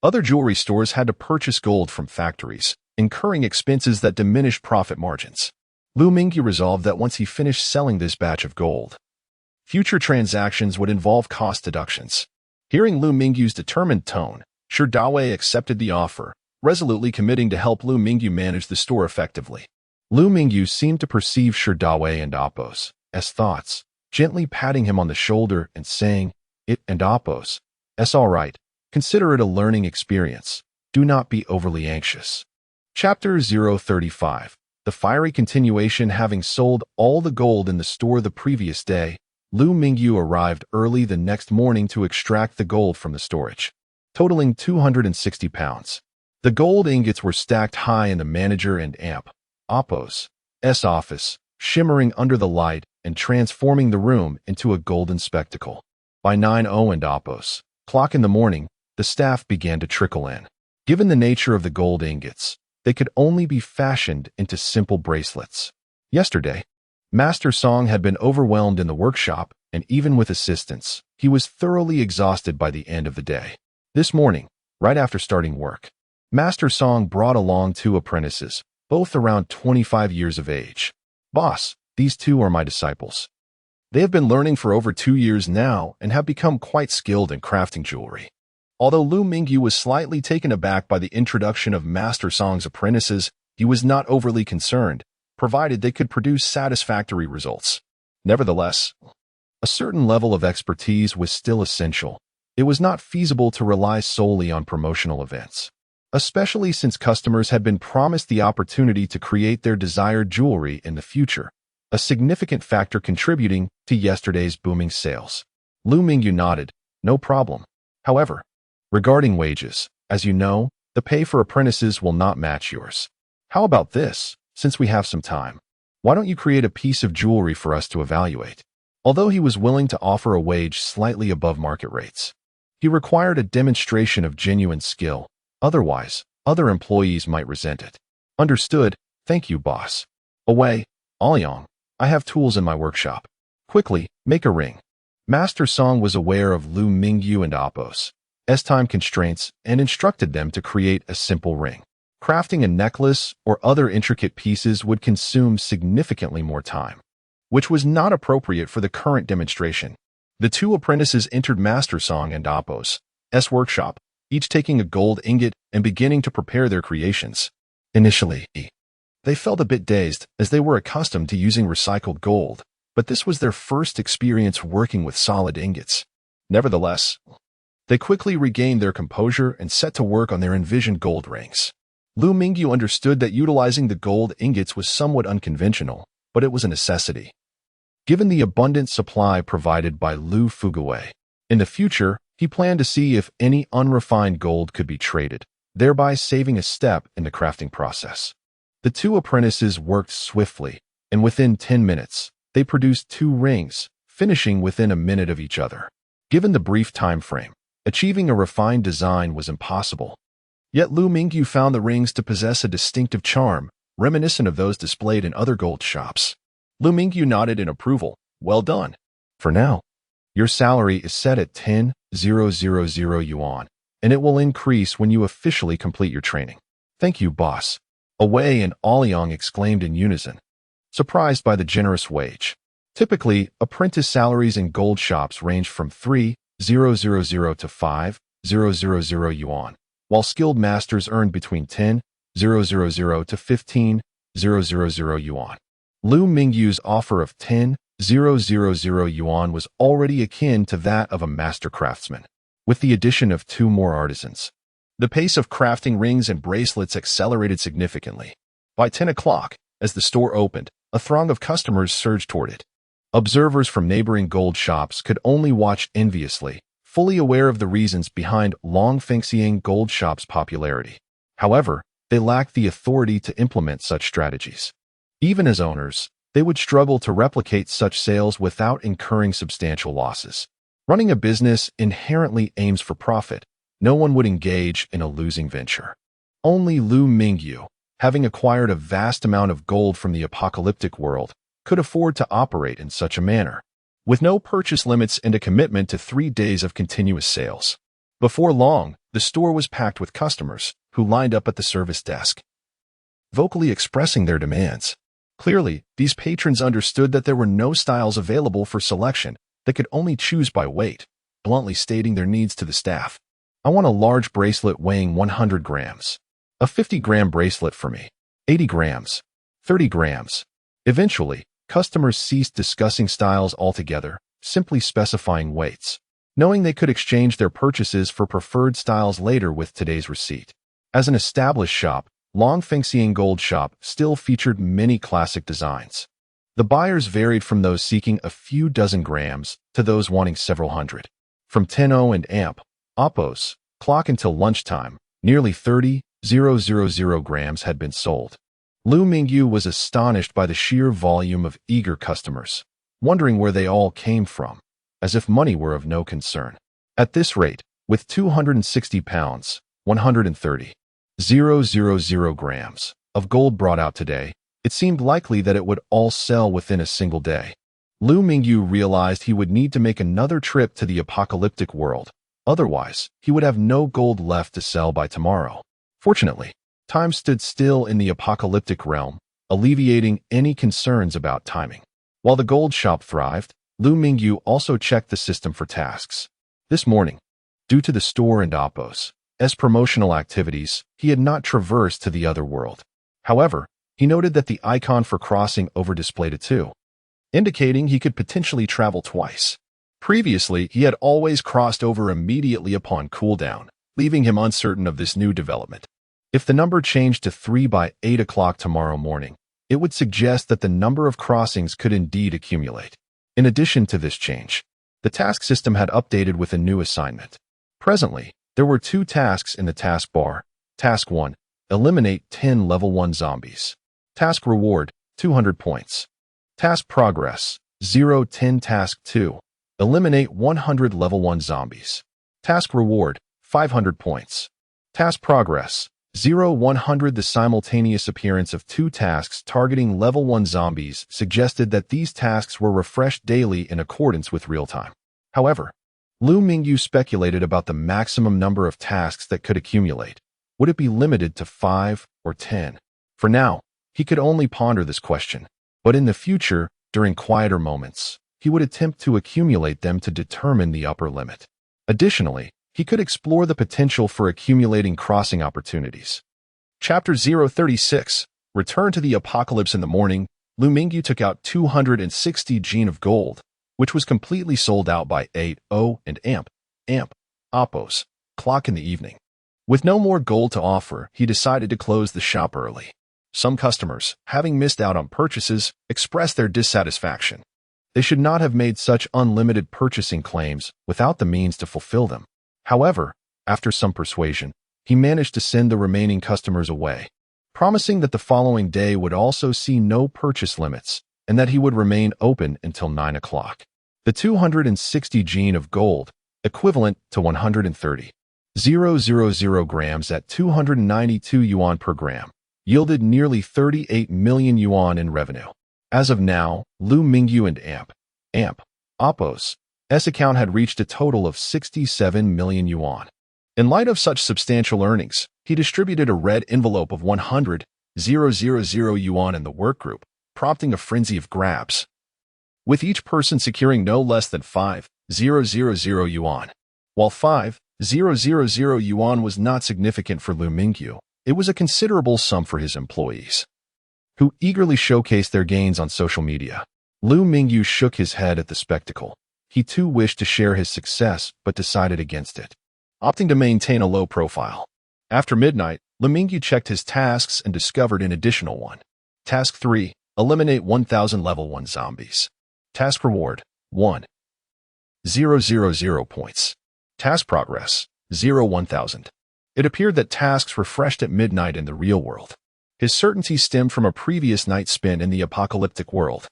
A: Other jewelry stores had to purchase gold from factories, incurring expenses that diminished profit margins. Liu Mingyu resolved that once he finished selling this batch of gold, future transactions would involve cost deductions. Hearing Liu Mingyu's determined tone, Dawei accepted the offer, resolutely committing to help Liu Mingyu manage the store effectively. Liu Mingyu seemed to perceive Dawei and Appos' thoughts, gently patting him on the shoulder and saying, it and Appos' all right. Consider it a learning experience. Do not be overly anxious. Chapter 035. The fiery continuation. Having sold all the gold in the store the previous day, Liu Mingyu arrived early the next morning to extract the gold from the storage, totaling 260 pounds. The gold ingots were stacked high in the manager and Appos' office, shimmering under the light and transforming the room into a golden spectacle. By 9:00 and Appos' clock in the morning, the staff began to trickle in. Given the nature of the gold ingots, they could only be fashioned into simple bracelets. Yesterday, Master Song had been overwhelmed in the workshop, and even with assistance, he was thoroughly exhausted by the end of the day. This morning, right after starting work, Master Song brought along 2 apprentices, both around 25 years of age. Boss, these 2 are my disciples. They have been learning for over 2 years now and have become quite skilled in crafting jewelry. Although Liu Mingyu was slightly taken aback by the introduction of Master Song's apprentices, he was not overly concerned, provided they could produce satisfactory results. Nevertheless, a certain level of expertise was still essential. It was not feasible to rely solely on promotional events, especially since customers had been promised the opportunity to create their desired jewelry in the future, a significant factor contributing to yesterday's booming sales. Liu Mingyu nodded, no problem. However, regarding wages, as you know, the pay for apprentices will not match yours. How about this? Since we have some time, why don't you create a piece of jewelry for us to evaluate? Although he was willing to offer a wage slightly above market rates, he required a demonstration of genuine skill. Otherwise, other employees might resent it. Understood. Thank you, boss. Away, Aoyang. I have tools in my workshop. Quickly, make a ring. Master Song was aware of Liu Mingyu and Appos' time constraints and instructed them to create a simple ring. Crafting a necklace or other intricate pieces would consume significantly more time, which was not appropriate for the current demonstration. The 2 apprentices entered Master Song and Appos' workshop, each taking a gold ingot and beginning to prepare their creations. Initially, they felt a bit dazed as they were accustomed to using recycled gold, but this was their first experience working with solid ingots. Nevertheless, they quickly regained their composure and set to work on their envisioned gold rings. Liu Mingyu understood that utilizing the gold ingots was somewhat unconventional, but it was a necessity. Given the abundant supply provided by Liu Fuguwei, in the future, he planned to see if any unrefined gold could be traded, thereby saving a step in the crafting process. The two apprentices worked swiftly, and within 10 minutes, they produced 2 rings, finishing within a minute of each other. Given the brief time frame, achieving a refined design was impossible. Yet Liu Mingyu found the rings to possess a distinctive charm, reminiscent of those displayed in other gold shops. Liu Mingyu nodded in approval. Well done. For now, your salary is set at 10,000 yuan, and it will increase when you officially complete your training. Thank you, boss. Wei and Aliang exclaimed in unison, surprised by the generous wage. Typically, apprentice salaries in gold shops range from 3,000 to 5,000 yuan, while skilled masters earned between 10,000 to 15,000 yuan. Liu Mingyu's offer of 10,000 yuan was already akin to that of a master craftsman, with the addition of 2 more artisans. The pace of crafting rings and bracelets accelerated significantly. By 10 o'clock, as the store opened, a throng of customers surged toward it. Observers from neighboring gold shops could only watch enviously, fully aware of the reasons behind Longfengxiang gold shop's popularity. However, they lacked the authority to implement such strategies. Even as owners, they would struggle to replicate such sales without incurring substantial losses. Running a business inherently aims for profit. No one would engage in a losing venture. Only Liu Mingyu, having acquired a vast amount of gold from the apocalyptic world, could afford to operate in such a manner, with no purchase limits and a commitment to 3 days of continuous sales. Before long, the store was packed with customers who lined up at the service desk, vocally expressing their demands. Clearly, these patrons understood that there were no styles available for selection. They could only choose by weight, bluntly stating their needs to the staff. I want a large bracelet weighing 100 grams. A 50-gram bracelet for me. 80 grams. 30 grams. Eventually, customers ceased discussing styles altogether, simply specifying weights, knowing they could exchange their purchases for preferred styles later with today's receipt. As an established shop, Longfengxiang Gold Shop still featured many classic designs. The buyers varied from those seeking a few dozen grams to those wanting several hundred. From Tenno and Amp, Oppos, clock until lunchtime, nearly 30,000 grams had been sold. Liu Mingyu was astonished by the sheer volume of eager customers, wondering where they all came from, as if money were of no concern. At this rate, with 260 pounds, 130,000 grams of gold brought out today, it seemed likely that it would all sell within a single day. Liu Mingyu realized he would need to make another trip to the apocalyptic world. Otherwise, he would have no gold left to sell by tomorrow. Fortunately, time stood still in the apocalyptic realm, alleviating any concerns about timing. While the gold shop thrived, Liu Mingyu also checked the system for tasks. This morning, due to the store and Oppos' promotional activities, he had not traversed to the other world. However, he noted that the icon for crossing over-displayed a 2, indicating he could potentially travel twice. Previously, he had always crossed over immediately upon cooldown, leaving him uncertain of this new development. If the number changed to 3 by 8 o'clock tomorrow morning, it would suggest that the number of crossings could indeed accumulate. In addition to this change, the task system had updated with a new assignment. Presently, there were 2 tasks in the task bar. Task 1, eliminate 10 level 1 zombies. Task reward, 200 points. Task progress, 0-10. Task 2, eliminate 100 level 1 zombies. Task reward, 500 points. Task progress, 0-100. The simultaneous appearance of 2 tasks targeting level 1 zombies suggested that these tasks were refreshed daily in accordance with real-time. However, Liu Mingyu speculated about the maximum number of tasks that could accumulate. Would it be limited to 5 or 10? For now, he could only ponder this question, but in the future, during quieter moments, he would attempt to accumulate them to determine the upper limit. Additionally, he could explore the potential for accumulating crossing opportunities. Chapter 036, Return to the Apocalypse. In the morning, Liu Mingyu took out 260 gene of gold, which was completely sold out by 8-0 and Amp, Oppos, clock in the evening. With no more gold to offer, he decided to close the shop early. Some customers, having missed out on purchases, expressed their dissatisfaction. They should not have made such unlimited purchasing claims without the means to fulfill them. However, after some persuasion, he managed to send the remaining customers away, promising that the following day would also see no purchase limits and that he would remain open until 9 o'clock. The 260 gene of gold, equivalent to 130,000 grams at 292 yuan per gram, yielded nearly 38 million yuan in revenue. As of now, Liu Mingyu and Oppo's account had reached a total of 67 million yuan. In light of such substantial earnings, he distributed a red envelope of 100,000 yuan in the work group, prompting a frenzy of grabs, with each person securing no less than 5,000 yuan. While 5,000 yuan was not significant for Liu Mingyu, it was a considerable sum for his employees, who eagerly showcased their gains on social media. Liu Mingyu shook his head at the spectacle. He too wished to share his success, but decided against it, opting to maintain a low profile. After midnight, Liu Mingyu checked his tasks and discovered an additional one. Task 3. Eliminate 1,000 level 1 zombies. Task reward, 1,000 points. Task progress, 1,000. It appeared that tasks refreshed at midnight in the real world. His certainty stemmed from a previous night spent in the apocalyptic world,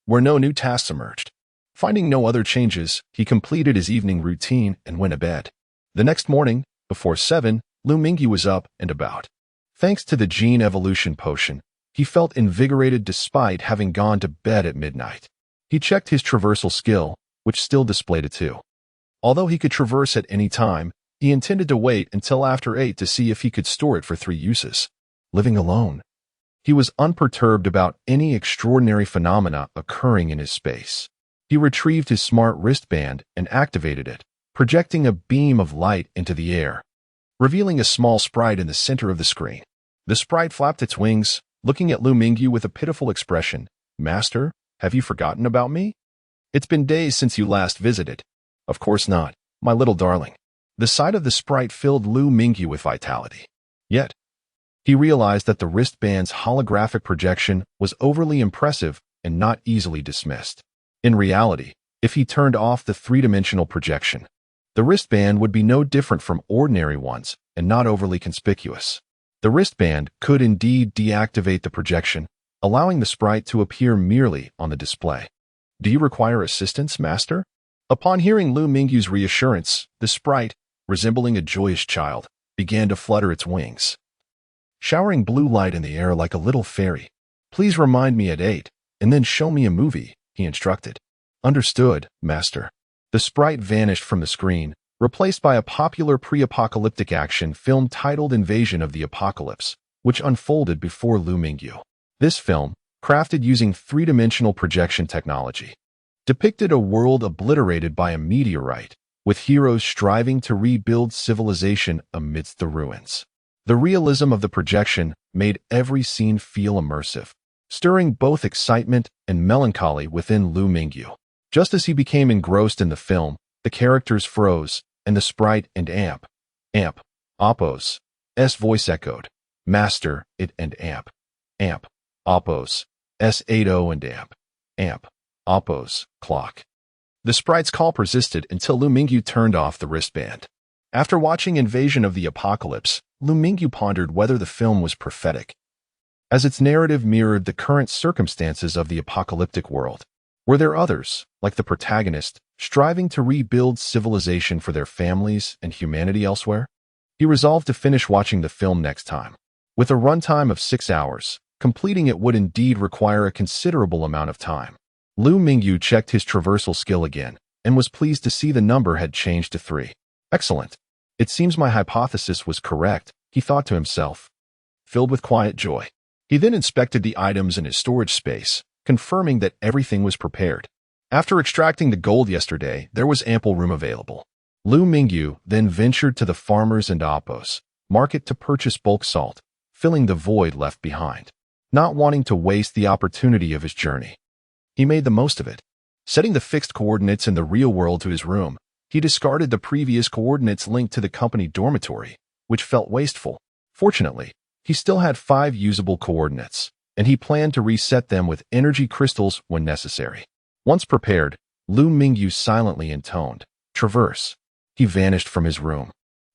A: where no new tasks emerged. Finding no other changes, he completed his evening routine and went to bed. The next morning, before 7, Liu Mingyu was up and about. Thanks to the gene evolution potion, he felt invigorated despite having gone to bed at midnight. He checked his traversal skill, which still displayed a 2. Although he could traverse at any time, he intended to wait until after 8 to see if he could store it for 3 uses. Living alone, he was unperturbed about any extraordinary phenomena occurring in his space. He retrieved his smart wristband and activated it, projecting a beam of light into the air, revealing a small sprite in the center of the screen. The sprite flapped its wings, looking at Liu Mingyu with a pitiful expression. "Master, have you forgotten about me? It's been days since you last visited." "Of course not, my little darling." The sight of the sprite filled Liu Mingyu with vitality. Yet, he realized that the wristband's holographic projection was overly impressive and not easily dismissed. In reality, if he turned off the three-dimensional projection, the wristband would be no different from ordinary ones and not overly conspicuous. The wristband could indeed deactivate the projection, allowing the sprite to appear merely on the display. "Do you require assistance, Master?" Upon hearing Liu Mingyu's reassurance, the sprite, resembling a joyous child, began to flutter its wings, showering blue light in the air like a little fairy. "Please remind me at 8, and then show me a movie," he instructed. "Understood, Master." The sprite vanished from the screen, replaced by a popular pre-apocalyptic action film titled Invasion of the Apocalypse, which unfolded before Liu Mingyu. This film, crafted using three-dimensional projection technology, depicted a world obliterated by a meteorite, with heroes striving to rebuild civilization amidst the ruins. The realism of the projection made every scene feel immersive, stirring both excitement and melancholy within Liu Mingyu. Just as he became engrossed in the film, the characters froze, and the sprite and Oppo's voice echoed, "Master, it and Oppo's S80 and Oppo's clock." The sprite's call persisted until Liu Mingyu turned off the wristband. After watching Invasion of the Apocalypse, Liu Mingyu pondered whether the film was prophetic, as its narrative mirrored the current circumstances of the apocalyptic world. Were there others, like the protagonist, striving to rebuild civilization for their families and humanity elsewhere? He resolved to finish watching the film next time. With a runtime of 6 hours, completing it would indeed require a considerable amount of time. Liu Mingyu checked his traversal skill again, and was pleased to see the number had changed to 3. "Excellent. It seems my hypothesis was correct," he thought to himself, filled with quiet joy. He then inspected the items in his storage space, confirming that everything was prepared. After extracting the gold yesterday, there was ample room available. Liu Mingyu then ventured to the Farmers and Oppo's market to purchase bulk salt, filling the void left behind. Not wanting to waste the opportunity of his journey, he made the most of it. Setting the fixed coordinates in the real world to his room, he discarded the previous coordinates linked to the company dormitory, which felt wasteful. Fortunately, he still had 5 usable coordinates, and he planned to reset them with energy crystals when necessary. Once prepared, Liu Mingyu silently intoned, "Traverse." He vanished from his room.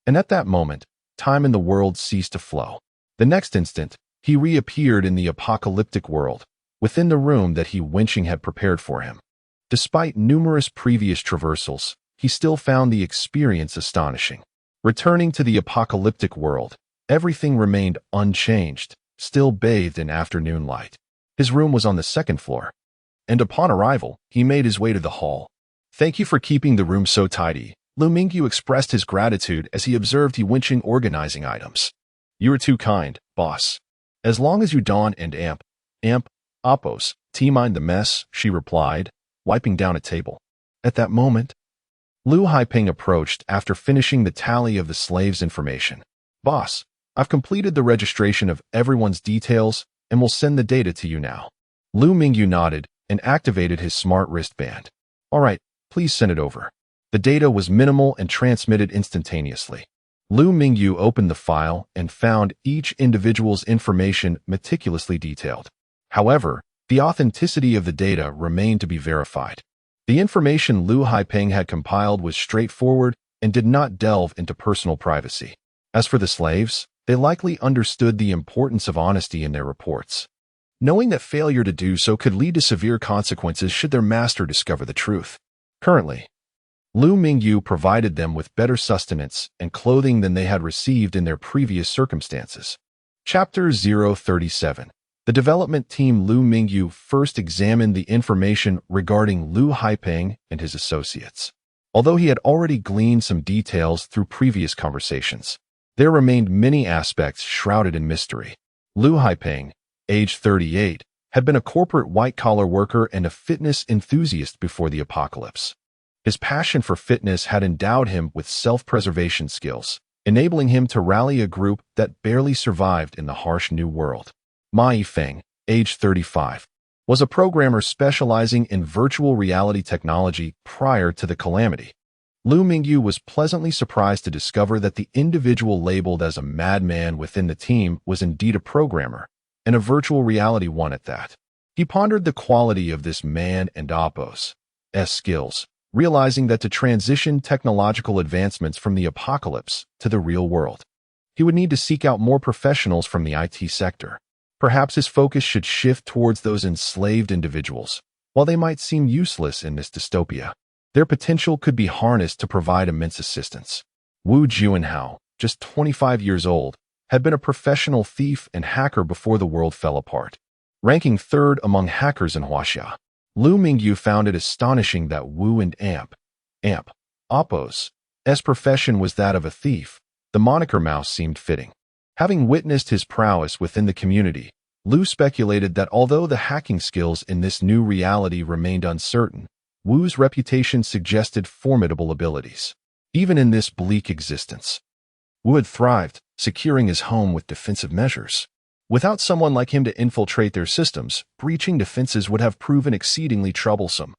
A: And at that moment, time in the world ceased to flow. The next instant, he reappeared in the apocalyptic world, within the room that He Wenqing had prepared for him. Despite numerous previous traversals, he still found the experience astonishing. Returning to the apocalyptic world, everything remained unchanged, still bathed in afternoon light. His room was on the 2nd floor, and upon arrival, he made his way to the hall. "Thank you for keeping the room so tidy." Liu Mingyu expressed his gratitude as he observed He Wenqing organizing items. "You are too kind, boss. As long as you don and amp, oppos, mind the mess," she replied, wiping down a table. At that moment, Liu Haiping approached after finishing the tally of the slave's information. "Boss, I've completed the registration of everyone's details and will send the data to you now." Liu Mingyu nodded and activated his smart wristband. "All right, please send it over." The data was minimal and transmitted instantaneously. Liu Mingyu opened the file and found each individual's information meticulously detailed. However, the authenticity of the data remained to be verified. The information Liu Haiping had compiled was straightforward and did not delve into personal privacy. As for the slaves, they likely understood the importance of honesty in their reports, knowing that failure to do so could lead to severe consequences should their master discover the truth. Currently, Liu Mingyu provided them with better sustenance and clothing than they had received in their previous circumstances. Chapter 037. The development team. Liu Mingyu first examined the information regarding Liu Haiping and his associates. Although he had already gleaned some details through previous conversations, there remained many aspects shrouded in mystery. Liu Haiping, age 38, had been a corporate white-collar worker and a fitness enthusiast before the apocalypse. His passion for fitness had endowed him with self-preservation skills, enabling him to rally a group that barely survived in the harsh new world. Ma Yifeng, age 35, was a programmer specializing in virtual reality technology prior to the calamity. Liu Mingyu was pleasantly surprised to discover that the individual labeled as a madman within the team was indeed a programmer, and a virtual reality one at that. He pondered the quality of this man and Oppos' skills, realizing that to transition technological advancements from the apocalypse to the real world, he would need to seek out more professionals from the IT sector. Perhaps his focus should shift towards those enslaved individuals. While they might seem useless in this dystopia, their potential could be harnessed to provide immense assistance. Wu Juanhao, just 25 years old, had been a professional thief and hacker before the world fell apart. Ranking 3rd among hackers in Huaxia, Liu Mingyu found it astonishing that Wu and Oppos' profession was that of a thief. The moniker Mouse seemed fitting. Having witnessed his prowess within the community, Liu speculated that although the hacking skills in this new reality remained uncertain, Wu's reputation suggested formidable abilities. Even in this bleak existence, Wu had thrived, securing his home with defensive measures. Without someone like him to infiltrate their systems, breaching defenses would have proven exceedingly troublesome,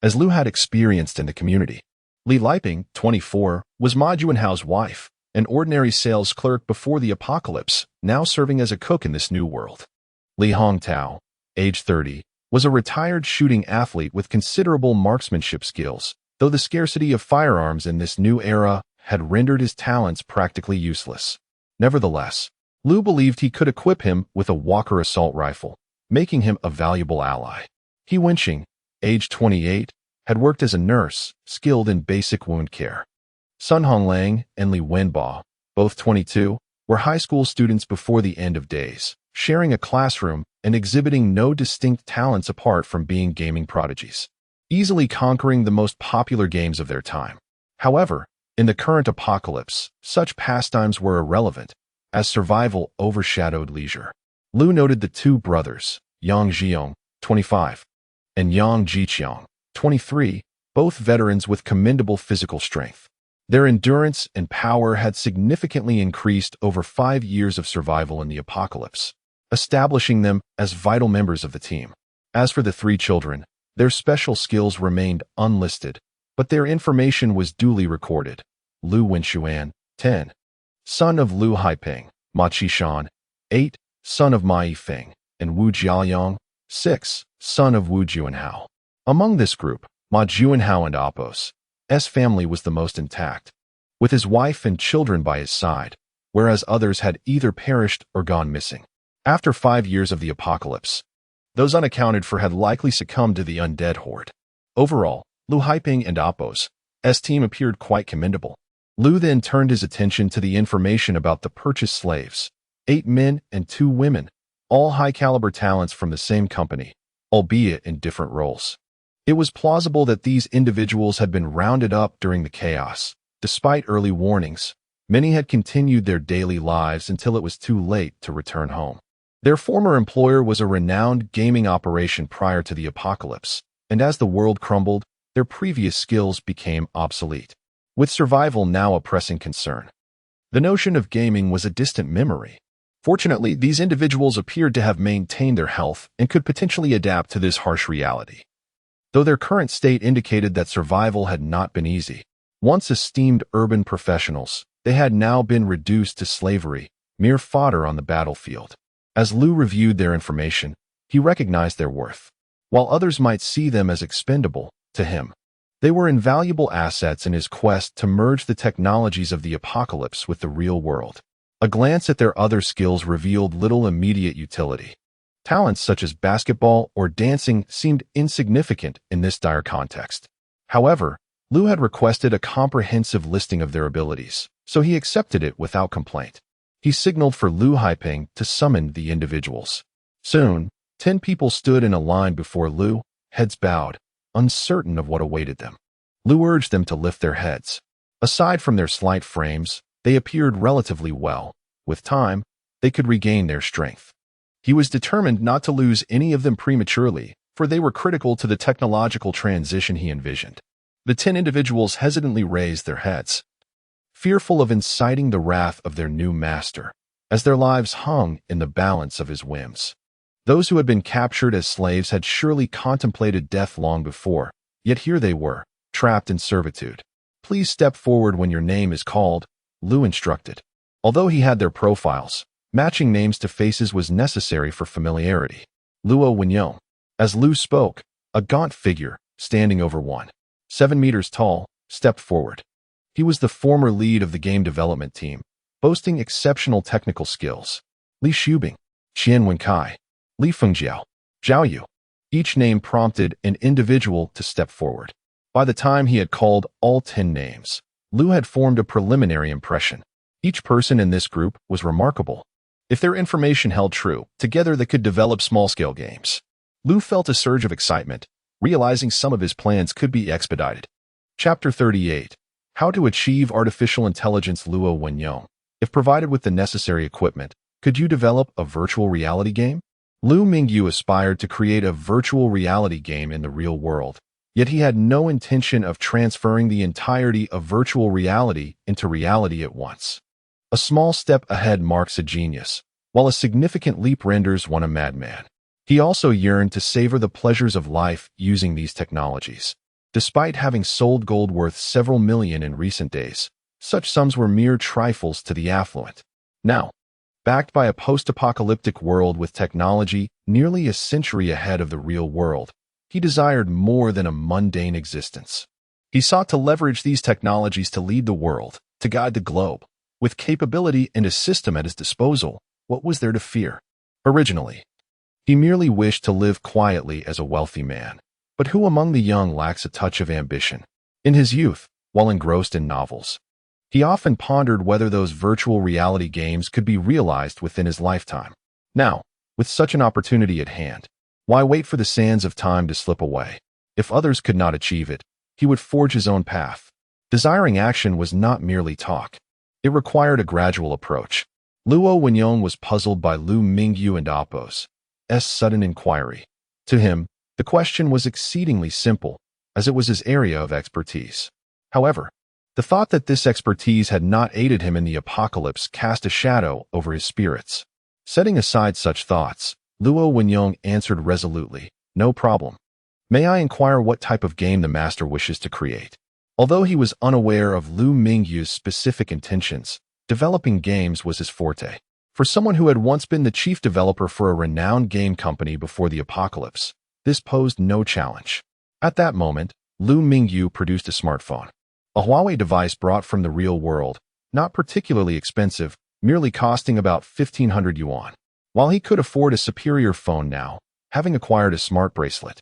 A: as Liu had experienced in the community. Li Liping, 24, was Ma Juanhao's wife, an ordinary sales clerk before the apocalypse, now serving as a cook in this new world. Li Hongtao, age 30, was a retired shooting athlete with considerable marksmanship skills, though the scarcity of firearms in this new era had rendered his talents practically useless. Nevertheless, Liu believed he could equip him with a Walker assault rifle, making him a valuable ally. He Wenqing, age 28, had worked as a nurse, skilled in basic wound care. Sun Honglang and Li Wenbao, both 22, were high school students before the end of days, sharing a classroom and exhibiting no distinct talents apart from being gaming prodigies, easily conquering the most popular games of their time. However, in the current apocalypse, such pastimes were irrelevant, as survival overshadowed leisure. Liu noted the 2 brothers, Yang Jiong, 25, and Yang Jiqiang, 23, both veterans with commendable physical strength. Their endurance and power had significantly increased over 5 years of survival in the apocalypse, establishing them as vital members of the team. As for the 3 children, their special skills remained unlisted, but their information was duly recorded. Liu Wenxuan, 10, son of Liu Haiping, Ma Qishan; 8, son of Ma Yifeng, and Wu Jiaoyong; 6, son of Wu Juanhao. Among this group, Ma Juanhao and Apos' family was the most intact, with his wife and children by his side, whereas others had either perished or gone missing. After 5 years of the apocalypse, those unaccounted for had likely succumbed to the undead horde. Overall, Liu Haiping and Apos' team appeared quite commendable. Liu then turned his attention to the information about the purchased slaves, 8 men and 2 women, all high-caliber talents from the same company, albeit in different roles. It was plausible that these individuals had been rounded up during the chaos. Despite early warnings, many had continued their daily lives until it was too late to return home. Their former employer was a renowned gaming operation prior to the apocalypse, and as the world crumbled, their previous skills became obsolete, with survival now a pressing concern. The notion of gaming was a distant memory. Fortunately, these individuals appeared to have maintained their health and could potentially adapt to this harsh reality. Though their current state indicated that survival had not been easy, once esteemed urban professionals, they had now been reduced to slavery, mere fodder on the battlefield. As Liu reviewed their information, he recognized their worth. While others might see them as expendable, to him, they were invaluable assets in his quest to merge the technologies of the apocalypse with the real world. A glance at their other skills revealed little immediate utility. Talents such as basketball or dancing seemed insignificant in this dire context. However, Liu had requested a comprehensive listing of their abilities, so he accepted it without complaint. He signaled for Liu Haiping to summon the individuals. Soon, 10 people stood in a line before Liu, heads bowed, uncertain of what awaited them. Liu urged them to lift their heads. Aside from their slight frames, they appeared relatively well. With time, they could regain their strength. He was determined not to lose any of them prematurely, for they were critical to the technological transition he envisioned. The 10 individuals hesitantly raised their heads, fearful of inciting the wrath of their new master, as their lives hung in the balance of his whims. Those who had been captured as slaves had surely contemplated death long before, yet here they were, trapped in servitude. Please step forward when your name is called, Liu instructed. Although he had their profiles, matching names to faces was necessary for familiarity. Liu Mingyu. As Liu spoke, a gaunt figure, standing over 7 meters tall, stepped forward. He was the former lead of the game development team, boasting exceptional technical skills. Li Shubing, Qian Wenkai, Li Fengjiao, Zhao Yu. Each name prompted an individual to step forward. By the time he had called all 10 names, Liu had formed a preliminary impression. Each person in this group was remarkable. If their information held true, together they could develop small-scale games. Liu felt a surge of excitement, realizing some of his plans could be expedited. Chapter 38. How to Achieve Artificial Intelligence. Liu Mingyu. If provided with the necessary equipment, could you develop a virtual reality game? Liu Mingyu aspired to create a virtual reality game in the real world, yet he had no intention of transferring the entirety of virtual reality into reality at once. A small step ahead marks a genius, while a significant leap renders one a madman. He also yearned to savor the pleasures of life using these technologies. Despite having sold gold worth several million in recent days, such sums were mere trifles to the affluent. Now, backed by a post-apocalyptic world with technology nearly a century ahead of the real world, he desired more than a mundane existence. He sought to leverage these technologies to lead the world, to guide the globe. With capability and a system at his disposal, what was there to fear? Originally, he merely wished to live quietly as a wealthy man. But who among the young lacks a touch of ambition? In his youth, while engrossed in novels, he often pondered whether those virtual reality games could be realized within his lifetime. Now, with such an opportunity at hand, why wait for the sands of time to slip away? If others could not achieve it, he would forge his own path. Desiring action was not merely talk. It required a gradual approach. Liu Mingyu was puzzled by Liu Mingyu and Apos' sudden inquiry. To him, the question was exceedingly simple, as it was his area of expertise. However, the thought that this expertise had not aided him in the apocalypse cast a shadow over his spirits. Setting aside such thoughts, Liu Mingyu answered resolutely, "No problem. May I inquire what type of game the master wishes to create?" Although he was unaware of Liu Mingyu's specific intentions, Developing games was his forte. For someone who had once been the chief developer for a renowned game company before the apocalypse, this posed no challenge. At that moment, Liu Mingyu produced a smartphone. A Huawei device brought from the real world, not particularly expensive, merely costing about 1,500 yuan. While he could afford a superior phone now, having acquired a smart bracelet,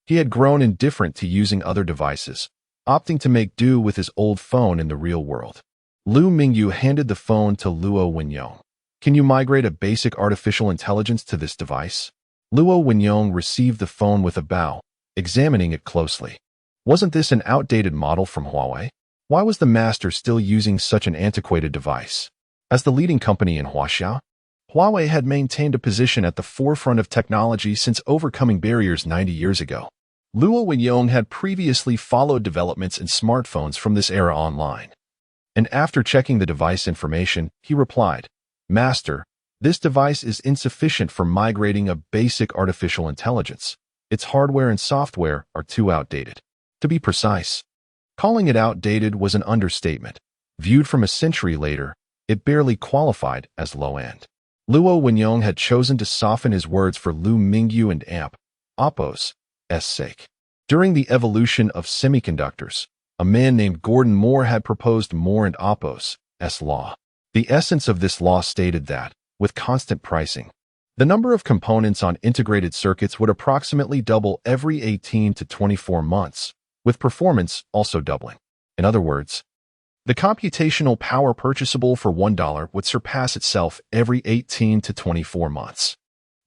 A: he had grown indifferent to using other devices, opting to make do with his old phone in the real world. Liu Mingyu handed the phone to Luo Wenyong. Can you migrate a basic artificial intelligence to this device? Luo Wenyong received the phone with a bow, examining it closely. Wasn't this an outdated model from Huawei? Why was the master still using such an antiquated device? As the leading company in Huaxia, Huawei had maintained a position at the forefront of technology since overcoming barriers 90 years ago. Luo Wenyong had previously followed developments in smartphones from this era online. And after checking the device information, he replied, "Master, this device is insufficient for migrating a basic artificial intelligence. Its hardware and software are too outdated." To be precise, calling it outdated was an understatement. Viewed from a century later, it barely qualified as low-end. Luo Wenyong had chosen to soften his words for Liu Mingyu and Oppo's sake. During the evolution of semiconductors, a man named Gordon Moore had proposed Moore and Oppo's law. The essence of this law stated that, with constant pricing, the number of components on integrated circuits would approximately double every 18 to 24 months, with performance also doubling. In other words, the computational power purchasable for $1 would surpass itself every 18 to 24 months.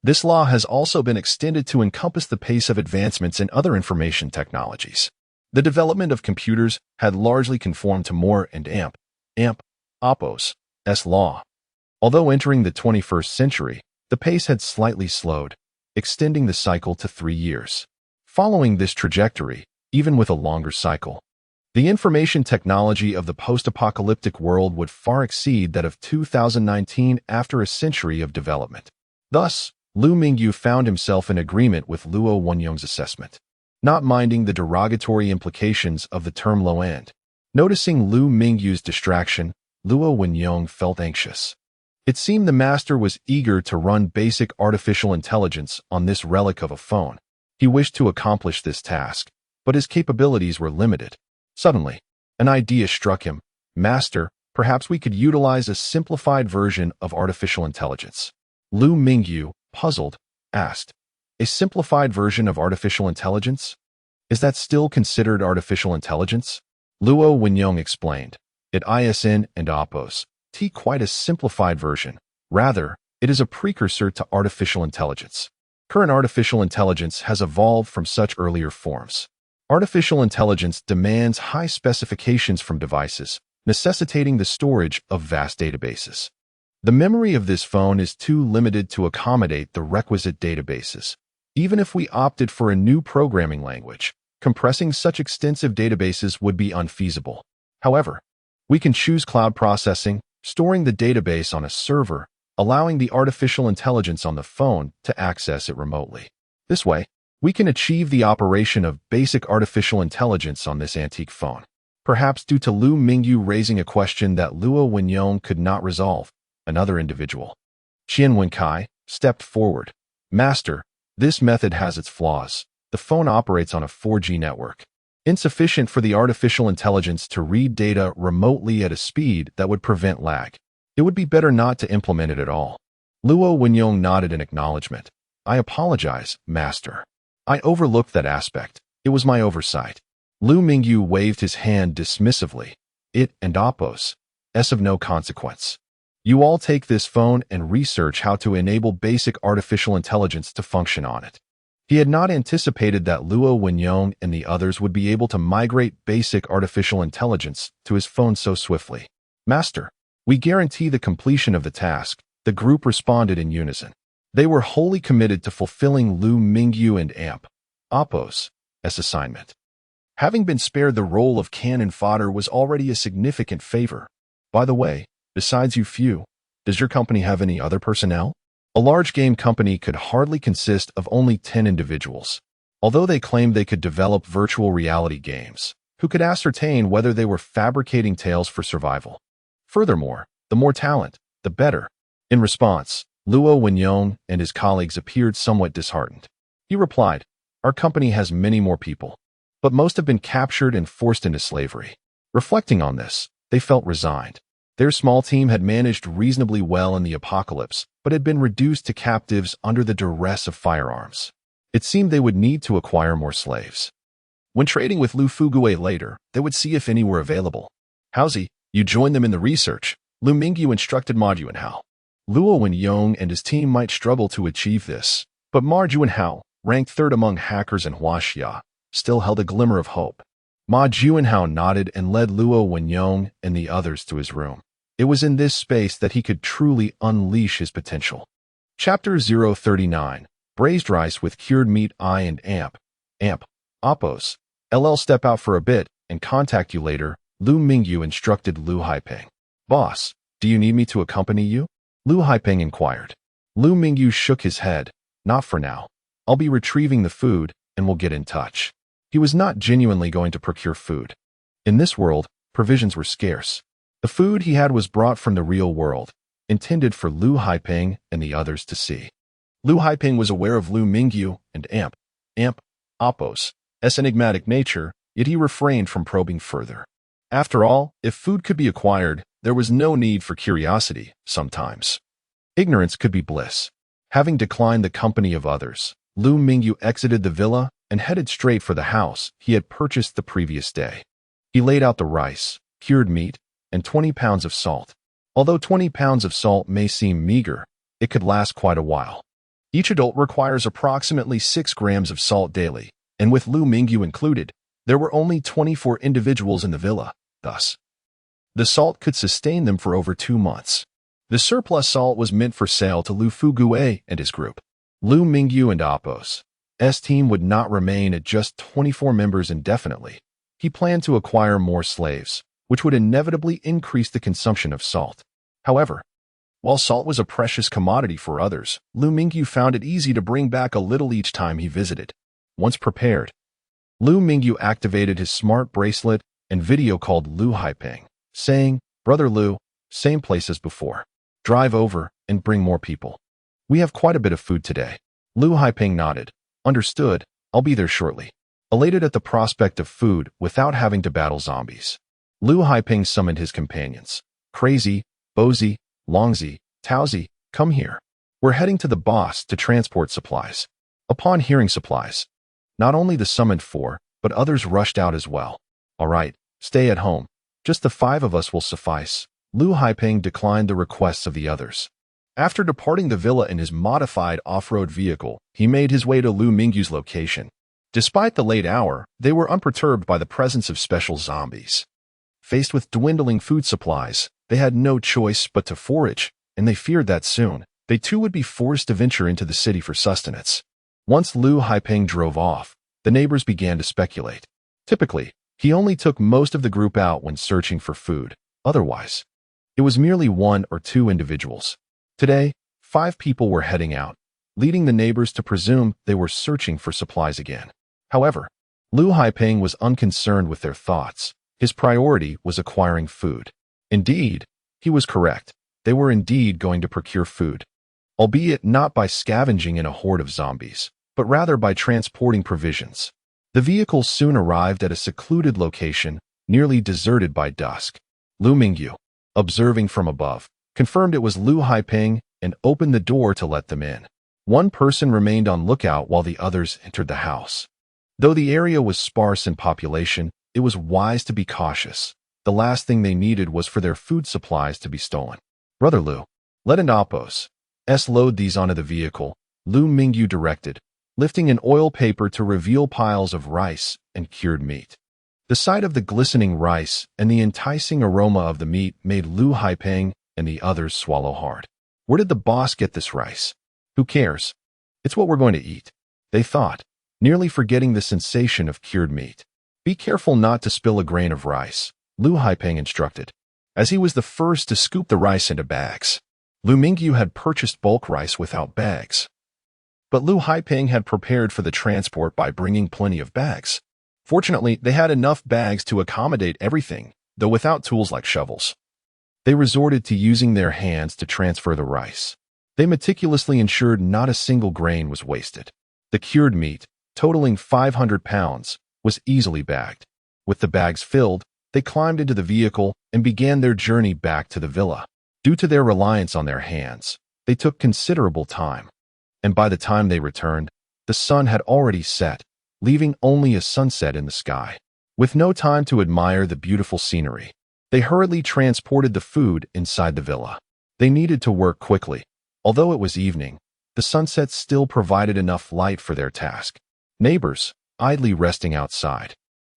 A: This law has also been extended to encompass the pace of advancements in other information technologies. The development of computers had largely conformed to Moore and Oppo's law. Although entering the 21st century, the pace had slightly slowed, extending the cycle to 3 years. Following this trajectory, even with a longer cycle, the information technology of the post-apocalyptic world would far exceed that of 2019 after a century of development. Thus, Liu Mingyu found himself in agreement with Luo Wenyong's assessment. Not minding the derogatory implications of the term low-end, noticing Liu Mingyu's distraction, Luo Wenyong felt anxious. It seemed the master was eager to run basic artificial intelligence on this relic of a phone. He wished to accomplish this task, but his capabilities were limited. Suddenly, an idea struck him. "Master, perhaps we could utilize a simplified version of artificial intelligence." Liu Mingyu, puzzled, asked, "A simplified version of artificial intelligence? Is that still considered artificial intelligence?" Luo Wenyong explained, "It isn't and Oppo's quite a simplified version. Rather, it is a precursor to artificial intelligence. Current artificial intelligence has evolved from such earlier forms. Artificial intelligence demands high specifications from devices, necessitating the storage of vast databases. The memory of this phone is too limited to accommodate the requisite databases. Even if we opted for a new programming language, compressing such extensive databases would be unfeasible. However, we can choose cloud processing, storing the database on a server, allowing the artificial intelligence on the phone to access it remotely. This way, we can achieve the operation of basic artificial intelligence on this antique phone." Perhaps due to Liu Mingyu raising a question that Luo Wenyong could not resolve, another individual, Qian Wenkai, stepped forward. "Master, this method has its flaws. The phone operates on a 4G network, insufficient for the artificial intelligence to read data remotely at a speed that would prevent lag. It would be better not to implement it at all." Luo Wenyong nodded in acknowledgement. "I apologize, Master. I overlooked that aspect. It was my oversight." Liu Mingyu waved his hand dismissively. "It and Oppo's of no consequence. You all take this phone and research how to enable basic artificial intelligence to function on it." He had not anticipated that Luo Wenyong and the others would be able to migrate basic artificial intelligence to his phone so swiftly. "Master, we guarantee the completion of the task," the group responded in unison. They were wholly committed to fulfilling Liu Mingyu and Oppo's assignment. Having been spared the role of cannon fodder was already a significant favor. "By the way, besides you few, does your company have any other personnel?" A large game company could hardly consist of only 10 individuals. Although they claimed they could develop virtual reality games, who could ascertain whether they were fabricating tales for survival? Furthermore, The more talent, the better. In response, Luo Wenyong and his colleagues appeared somewhat disheartened. He replied, "Our company has many more people, but most have been captured and forced into slavery." Reflecting on this, they felt resigned. Their small team had managed reasonably well in the apocalypse, but had been reduced to captives under the duress of firearms. It seemed they would need to acquire more slaves. When trading with Lu Fugue later, they would see if any were available. "Howsy, you join them in the research," Liu Mingyu instructed Ma Juanhao. Luo Wenyong and his team might struggle to achieve this, but Ma Juanhao, ranked third among hackers in Huaxia, still held a glimmer of hope. Ma Juanhao nodded and led Luo Wenyong and the others to his room. It was in this space that he could truly unleash his potential. Chapter 039, Braised Rice with Cured Meat I and Amp. Oppos. LL step out for a bit and contact you later, Liu Mingyu instructed Lu Haipeng. "Boss, do you need me to accompany you?" Lu Haipeng inquired. Liu Mingyu shook his head. "Not for now. I'll be retrieving the food and we'll get in touch." He was not genuinely going to procure food. In this world, provisions were scarce. The food he had was brought from the real world, intended for Lu Haipeng and the others to see. Lu Haipeng was aware of Liu Mingyu and Oppos' enigmatic nature, yet he refrained from probing further. After all, if food could be acquired, there was no need for curiosity, sometimes. Ignorance could be bliss. Having declined the company of others, Liu Mingyu exited the villa and headed straight for the house he had purchased the previous day. He laid out the rice, cured meat, and 20 pounds of salt. Although 20 pounds of salt may seem meager, it could last quite a while. Each adult requires approximately 6 grams of salt daily, and with Liu Mingyu included, there were only 24 individuals in the villa, thus, the salt could sustain them for over 2 months. The surplus salt was meant for sale to Lu Fugue and his group. Liu Mingyu and Oppos' team would not remain at just 24 members indefinitely. He planned to acquire more slaves, which would inevitably increase the consumption of salt. However, while salt was a precious commodity for others, Liu Mingyu found it easy to bring back a little each time he visited. Once prepared, Liu Mingyu activated his smart bracelet and video called Lu Haipeng, saying, "Brother Liu, same place as before. Drive over and bring more people. We have quite a bit of food today." Lu Haipeng nodded. "Understood, I'll be there shortly." Elated at the prospect of food without having to battle zombies, Lu Haipeng summoned his companions. "Crazy, Bozy, Longzi, Taozi, come here. We're heading to the boss to transport supplies." Upon hearing supplies, not only the summoned 4, but others rushed out as well. "All right, stay at home. Just the 5 of us will suffice." Lu Haipeng declined the requests of the others. After departing the villa in his modified off-road vehicle, he made his way to Liu Mingyu's location. Despite the late hour, they were unperturbed by the presence of special zombies. Faced with dwindling food supplies, they had no choice but to forage, and they feared that soon, they too would be forced to venture into the city for sustenance. Once Lu Haipeng drove off, the neighbors began to speculate. Typically, he only took most of the group out when searching for food. Otherwise, it was merely 1 or 2 individuals. Today, 5 people were heading out, leading the neighbors to presume they were searching for supplies again. However, Lu Haipeng was unconcerned with their thoughts. His priority was acquiring food. Indeed, he was correct. They were indeed going to procure food, albeit not by scavenging in a horde of zombies, but rather by transporting provisions. The vehicle soon arrived at a secluded location, nearly deserted by dusk. Liu Mingyu, observing from above, confirmed it was Lu Haipeng and opened the door to let them in. One person remained on lookout while the others entered the house. Though the area was sparse in population, it was wise to be cautious. The last thing they needed was for their food supplies to be stolen. "Brother Liu, let an Oppos' load these onto the vehicle," Liu Mingyu directed, lifting an oil paper to reveal piles of rice and cured meat. The sight of the glistening rice and the enticing aroma of the meat made Lu Haipeng and the others swallow hard. Where did the boss get this rice? Who cares? It's what we're going to eat, they thought, nearly forgetting the sensation of cured meat. Be careful not to spill a grain of rice, Lu Haipeng instructed, as he was the first to scoop the rice into bags. Liu Mingyu had purchased bulk rice without bags, but Lu Haipeng had prepared for the transport by bringing plenty of bags. Fortunately, they had enough bags to accommodate everything, though without tools like shovels. They resorted to using their hands to transfer the rice. They meticulously ensured not a single grain was wasted. The cured meat, totaling 500 pounds, was easily bagged. With the bags filled, they climbed into the vehicle and began their journey back to the villa. Due to their reliance on their hands, they took considerable time. And by the time they returned, the sun had already set, leaving only a sunset in the sky. With no time to admire the beautiful scenery, they hurriedly transported the food inside the villa. They needed to work quickly. Although it was evening, the sunset still provided enough light for their task. Neighbors, idly resting outside,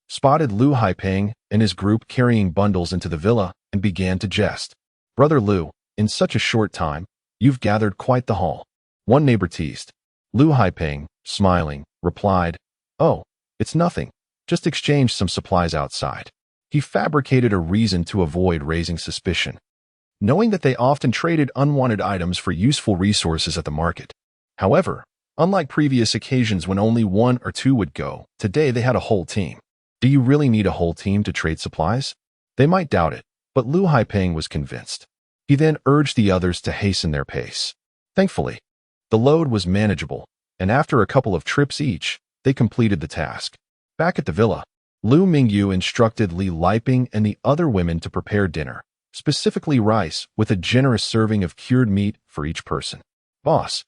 A: spotted Liu Haiping and his group carrying bundles into the villa and began to jest. "Brother Liu, in such a short time, you've gathered quite the haul," one neighbor teased. Liu Haiping, smiling, replied, "Oh, it's nothing. Just exchanged some supplies outside." He fabricated a reason to avoid raising suspicion, knowing that they often traded unwanted items for useful resources at the market. However, unlike previous occasions when only one or two would go, today they had a whole team. Do you really need a whole team to trade supplies? They might doubt it, but Liu Haiping was convinced. He then urged the others to hasten their pace. Thankfully, the load was manageable, and after a couple of trips each, they completed the task. Back at the villa, Liu Mingyu instructed Li Liping and the other women to prepare dinner, specifically rice with a generous serving of cured meat for each person. "Boss,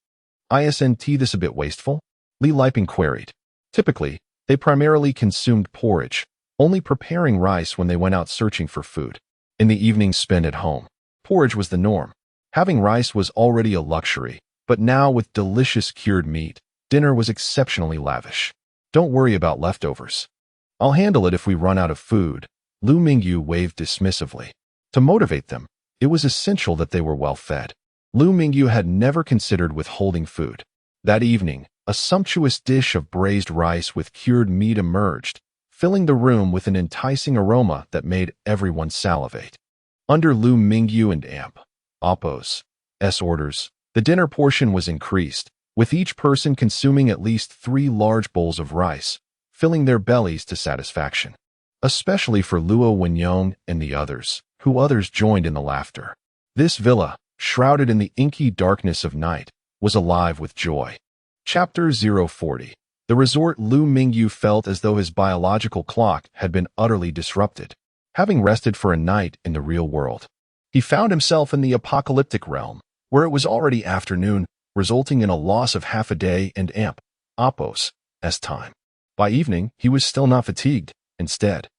A: isn't this a bit wasteful?" Li Liping queried. Typically, they primarily consumed porridge, only preparing rice when they went out searching for food. In the evenings spent at home, porridge was the norm. Having rice was already a luxury, but now with delicious cured meat, dinner was exceptionally lavish. "Don't worry about leftovers. I'll handle it if we run out of food," Liu Mingyu waved dismissively. To motivate them, it was essential that they were well fed. Liu Mingyu had never considered withholding food. That evening, a sumptuous dish of braised rice with cured meat emerged, filling the room with an enticing aroma that made everyone salivate. Under Liu Mingyu and Oppo's orders, the dinner portion was increased, with each person consuming at least 3 large bowls of rice, filling their bellies to satisfaction. Especially for Luo Wenyong and the others, who others joined in the laughter. This villa, shrouded in the inky darkness of night, was alive with joy. Chapter 040. The resort. Liu Mingyu felt as though his biological clock had been utterly disrupted. Having rested for a night in the real world, he found himself in the apocalyptic realm, where it was already afternoon, resulting in a loss of half a day and Oppo's time. By evening, he was still not fatigued. Instead,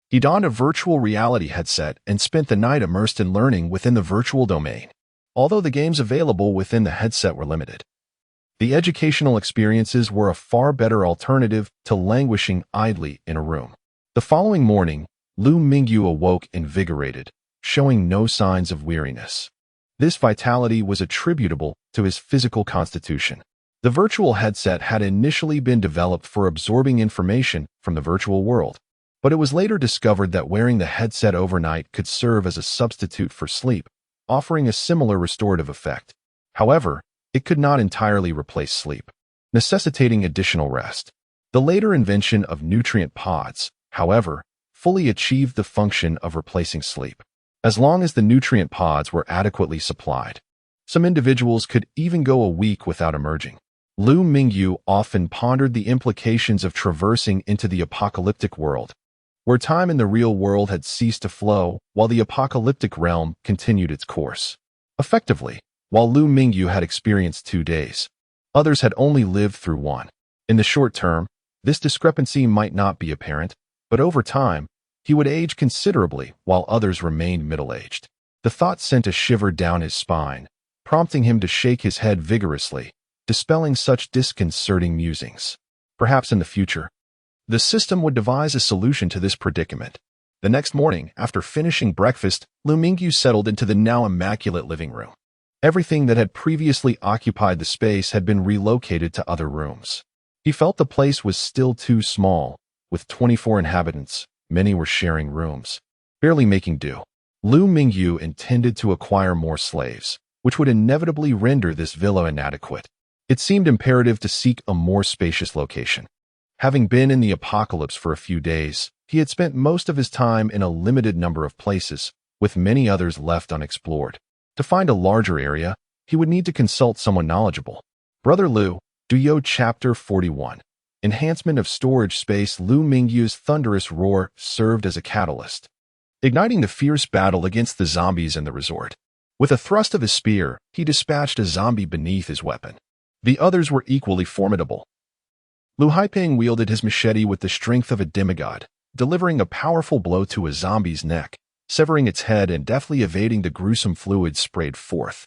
A: he donned a virtual reality headset and spent the night immersed in learning within the virtual domain. Although the games available within the headset were limited, the educational experiences were a far better alternative to languishing idly in a room. The following morning, Liu Mingyu awoke invigorated, showing no signs of weariness. This vitality was attributable to his physical constitution. The virtual headset had initially been developed for absorbing information from the virtual world, but it was later discovered that wearing the headset overnight could serve as a substitute for sleep, offering a similar restorative effect. However, it could not entirely replace sleep, necessitating additional rest. The later invention of nutrient pods, however, fully achieved the function of replacing sleep, as long as the nutrient pods were adequately supplied. Some individuals could even go a week without emerging. Liu Mingyu often pondered the implications of traversing into the apocalyptic world, where time in the real world had ceased to flow while the apocalyptic realm continued its course. Effectively, while Liu Mingyu had experienced 2 days, others had only lived through 1. In the short term, this discrepancy might not be apparent, but over time, he would age considerably while others remained middle-aged. The thought sent a shiver down his spine, prompting him to shake his head vigorously, dispelling such disconcerting musings. Perhaps in the future, the system would devise a solution to this predicament. The next morning, after finishing breakfast, Liu Mingyu settled into the now immaculate living room. Everything that had previously occupied the space had been relocated to other rooms. He felt the place was still too small. With 24 inhabitants, many were sharing rooms, barely making do. Liu Mingyu intended to acquire more slaves, which would inevitably render this villa inadequate. It seemed imperative to seek a more spacious location. Having been in the apocalypse for a few days, he had spent most of his time in a limited number of places, with many others left unexplored. To find a larger area, he would need to consult someone knowledgeable. Brother Liu, Duyo Chapter 41. Enhancement of storage space. Liu Mingyu's thunderous roar served as a catalyst, igniting the fierce battle against the zombies in the resort. With a thrust of his spear, he dispatched a zombie beneath his weapon. The others were equally formidable. Lu Haiping wielded his machete with the strength of a demigod, delivering a powerful blow to a zombie's neck, severing its head and deftly evading the gruesome fluids sprayed forth.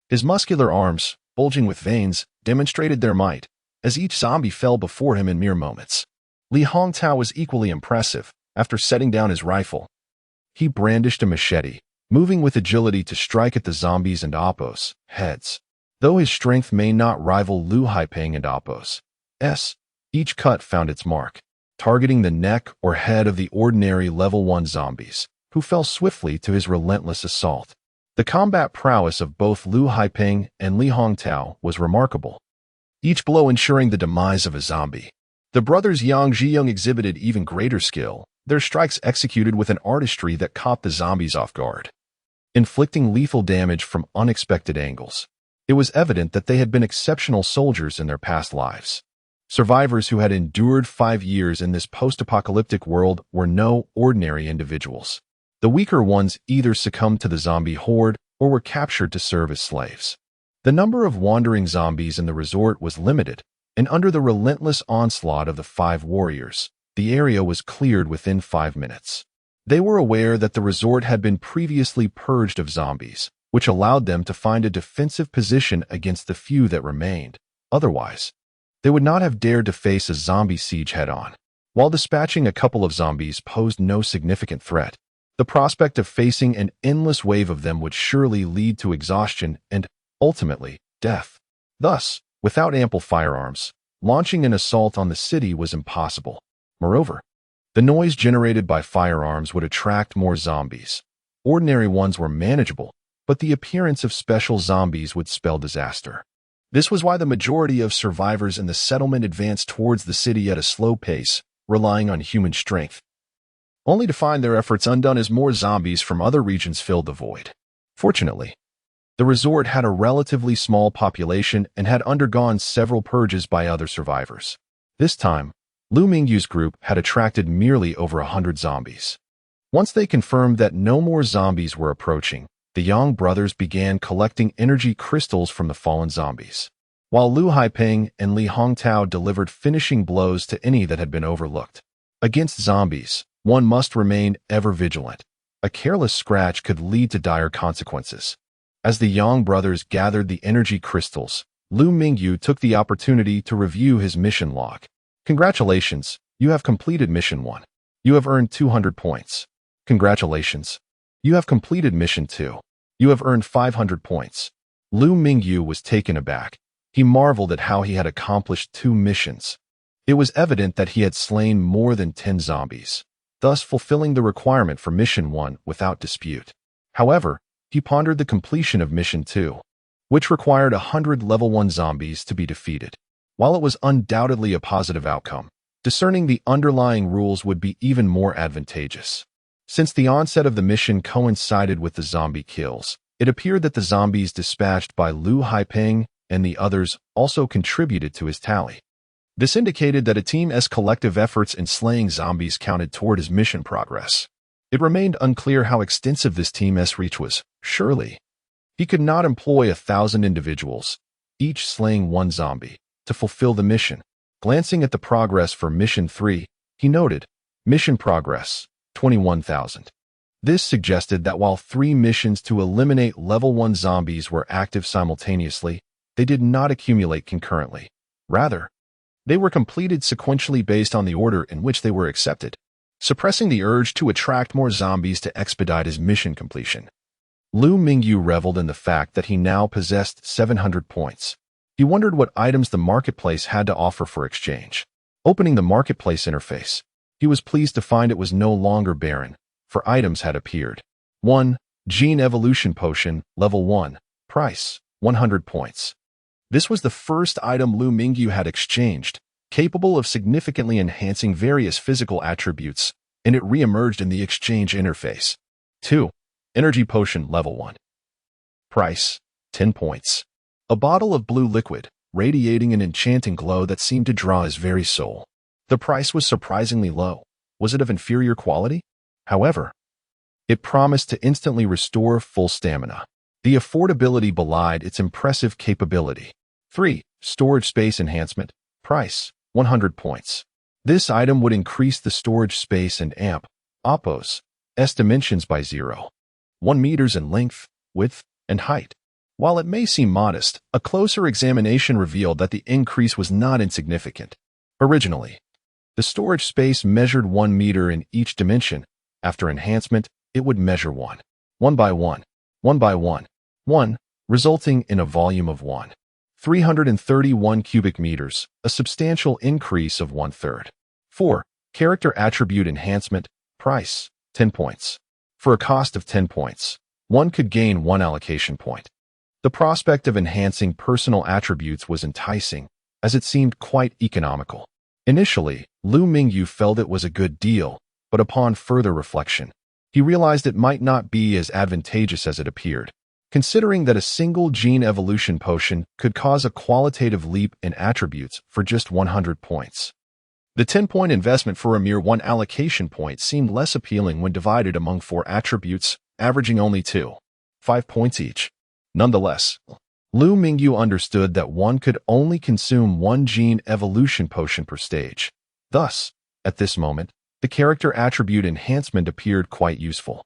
A: His muscular arms, bulging with veins, demonstrated their might, as each zombie fell before him in mere moments. Li Hongtao was equally impressive. After setting down his rifle, he brandished a machete, moving with agility to strike at the zombies and Appo's heads. Though his strength may not rival Lu Haiping and Appo's, each cut found its mark, targeting the neck or head of the ordinary level 1 zombies, who fell swiftly to his relentless assault. The combat prowess of both Lu Haiping and Li Hongtao was remarkable, each blow ensuring the demise of a zombie. The brothers Yang Zhiyong exhibited even greater skill, their strikes executed with an artistry that caught the zombies off guard, inflicting lethal damage from unexpected angles. It was evident that they had been exceptional soldiers in their past lives. Survivors who had endured 5 years in this post-apocalyptic world were no ordinary individuals. The weaker ones either succumbed to the zombie horde or were captured to serve as slaves. The number of wandering zombies in the resort was limited, and under the relentless onslaught of the 5 warriors, the area was cleared within 5 minutes. They were aware that the resort had been previously purged of zombies, which allowed them to find a defensive position against the few that remained. Otherwise, they would not have dared to face a zombie siege head-on. While dispatching a couple of zombies posed no significant threat, the prospect of facing an endless wave of them would surely lead to exhaustion and, ultimately, death. Thus, without ample firearms, launching an assault on the city was impossible. Moreover, the noise generated by firearms would attract more zombies. Ordinary ones were manageable, but the appearance of special zombies would spell disaster. This was why the majority of survivors in the settlement advanced towards the city at a slow pace, relying on human strength, only to find their efforts undone as more zombies from other regions filled the void. Fortunately, the resort had a relatively small population and had undergone several purges by other survivors. This time, Liu Mingyu's group had attracted merely over 100 zombies. Once they confirmed that no more zombies were approaching, the Yang brothers began collecting energy crystals from the fallen zombies, while Lu Haiping and Li Hongtao delivered finishing blows to any that had been overlooked. Against zombies, one must remain ever vigilant. A careless scratch could lead to dire consequences. As the Yang brothers gathered the energy crystals, Liu Mingyu took the opportunity to review his mission log. Congratulations, you have completed Mission 1. You have earned 200 points. Congratulations. You have completed Mission 2. You have earned 500 points. Liu Mingyu was taken aback. He marveled at how he had accomplished 2 missions. It was evident that he had slain more than 10 zombies, thus fulfilling the requirement for Mission 1 without dispute. However, he pondered the completion of Mission 2, which required 100 level 1 zombies to be defeated. While it was undoubtedly a positive outcome, discerning the underlying rules would be even more advantageous. Since the onset of the mission coincided with the zombie kills, it appeared that the zombies dispatched by Lu Haiping and the others also contributed to his tally. This indicated that a team's collective efforts in slaying zombies counted toward his mission progress. It remained unclear how extensive this team's reach was. Surely, he could not employ 1,000 individuals, each slaying 1 zombie, to fulfill the mission. Glancing at the progress for Mission 3, he noted, Mission progress, 21,000. This suggested that while 3 missions to eliminate level 1 zombies were active simultaneously, they did not accumulate concurrently. Rather, they were completed sequentially based on the order in which they were accepted, suppressing the urge to attract more zombies to expedite his mission completion. Liu Mingyu reveled in the fact that he now possessed 700 points. He wondered what items the marketplace had to offer for exchange. Opening the marketplace interface, he was pleased to find it was no longer barren, for items had appeared. 1. Gene Evolution Potion, Level 1. Price, 100 points. This was the first item Liu Mingyu had exchanged, capable of significantly enhancing various physical attributes, and it re-emerged in the exchange interface. 2. Energy Potion Level 1. Price, 10 points. A bottle of blue liquid, radiating an enchanting glow that seemed to draw his very soul. The price was surprisingly low. Was it of inferior quality? However, it promised to instantly restore full stamina. The affordability belied its impressive capability. 3. Storage Space Enhancement. Price, 100 points. This item would increase the storage space and amp Oppo's dimensions by 0.1 meters in length, width, and height. While it may seem modest, a closer examination revealed that the increase was not insignificant. Originally, the storage space measured 1 meter in each dimension. After enhancement, it would measure 1 by 1, resulting in a volume of 331 cubic meters, a substantial increase of 1/3. 4. Character Attribute Enhancement. Price, 10 points. For a cost of 10 points, one could gain 1 allocation point. The prospect of enhancing personal attributes was enticing, as it seemed quite economical. Initially, Liu Mingyu felt it was a good deal, but upon further reflection, he realized it might not be as advantageous as it appeared, considering that a single gene evolution potion could cause a qualitative leap in attributes for just 100 points. The 10-point investment for a mere 1 allocation point seemed less appealing when divided among 4 attributes, averaging only 5 points each. Nonetheless, Liu Mingyu understood that one could only consume 1 gene evolution potion per stage. Thus, at this moment, the character attribute enhancement appeared quite useful.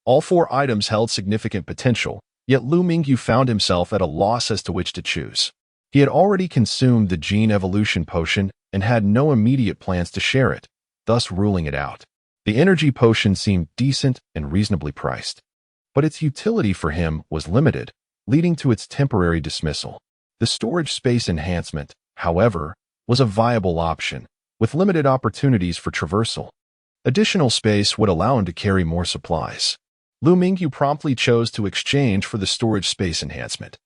A: All 4 items held significant potential, yet Liu Mingyu found himself at a loss as to which to choose. He had already consumed the gene evolution potion and had no immediate plans to share it, thus ruling it out. The energy potion seemed decent and reasonably priced, but its utility for him was limited, leading to its temporary dismissal. The storage space enhancement, however, was a viable option, with limited opportunities for traversal. Additional space would allow him to carry more supplies. Liu Mingyu promptly chose to exchange for the storage space enhancement.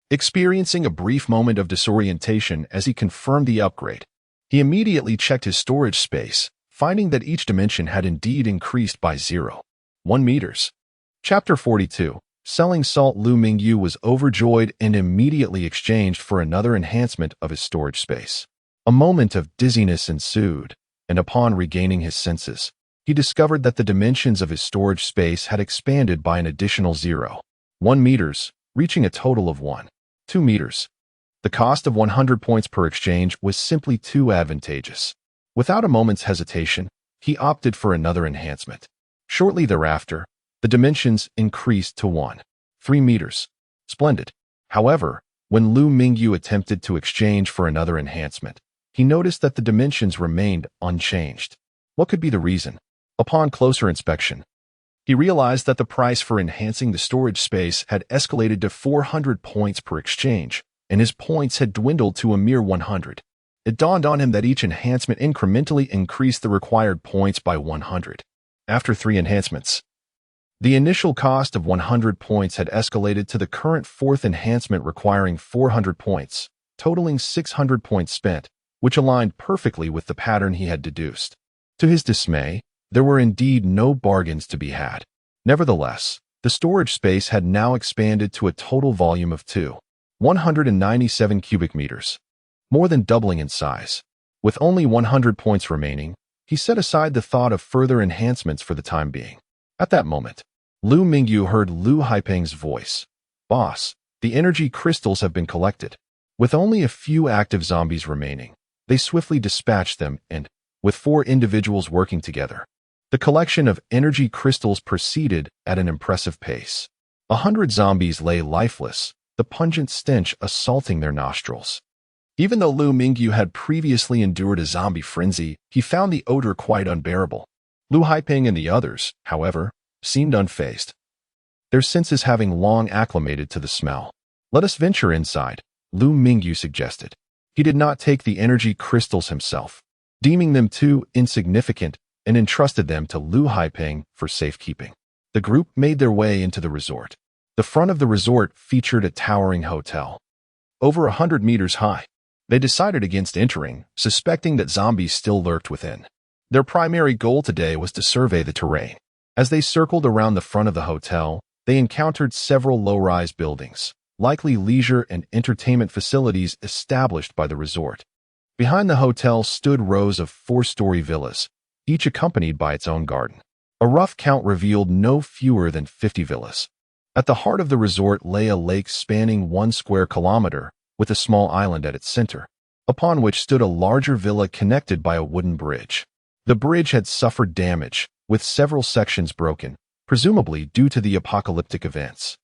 A: Experiencing a brief moment of disorientation as he confirmed the upgrade, he immediately checked his storage space, finding that each dimension had indeed increased by 0.1 meters. Chapter 42. Selling salt. Liu Mingyu was overjoyed and immediately exchanged for another enhancement of his storage space. A moment of dizziness ensued, and upon regaining his senses, he discovered that the dimensions of his storage space had expanded by an additional 0.1 meters, reaching a total of 1.2 meters. The cost of 100 points per exchange was simply too advantageous. Without a moment's hesitation, he opted for another enhancement. Shortly thereafter, the dimensions increased to 1.3 meters. Splendid. However, when Liu Mingyu attempted to exchange for another enhancement, he noticed that the dimensions remained unchanged. What could be the reason? Upon closer inspection, he realized that the price for enhancing the storage space had escalated to 400 points per exchange, and his points had dwindled to a mere 100. It dawned on him that each enhancement incrementally increased the required points by 100. After 3 enhancements, the initial cost of 100 points had escalated to the current 4th enhancement requiring 400 points, totaling 600 points spent, which aligned perfectly with the pattern he had deduced. To his dismay, there were indeed no bargains to be had. Nevertheless, the storage space had now expanded to a total volume of 197 cubic meters, more than doubling in size. With only 100 points remaining, he set aside the thought of further enhancements for the time being. At that moment, Liu Mingyu heard Liu Haipeng's voice. "Boss, the energy crystals have been collected." With only a few active zombies remaining, they swiftly dispatched them and, with 4 individuals working together, the collection of energy crystals proceeded at an impressive pace. 100 zombies lay lifeless, the pungent stench assaulting their nostrils. Even though Liu Mingyu had previously endured a zombie frenzy, he found the odor quite unbearable. Liu Haipeng and the others, however, seemed unfazed, their senses having long acclimated to the smell. "Let us venture inside," Liu Mingyu suggested. He did not take the energy crystals himself, deeming them too insignificant, and entrusted them to Liu Haipeng for safekeeping. The group made their way into the resort. The front of the resort featured a towering hotel, over 100 meters high. They decided against entering, suspecting that zombies still lurked within. Their primary goal today was to survey the terrain. As they circled around the front of the hotel, they encountered several low-rise buildings, likely leisure and entertainment facilities established by the resort. Behind the hotel stood rows of four-story villas, each accompanied by its own garden. A rough count revealed no fewer than 50 villas. At the heart of the resort lay a lake spanning 1 square kilometer, with a small island at its center, upon which stood a larger villa connected by a wooden bridge. The bridge had suffered damage, with several sections broken, presumably due to the apocalyptic events.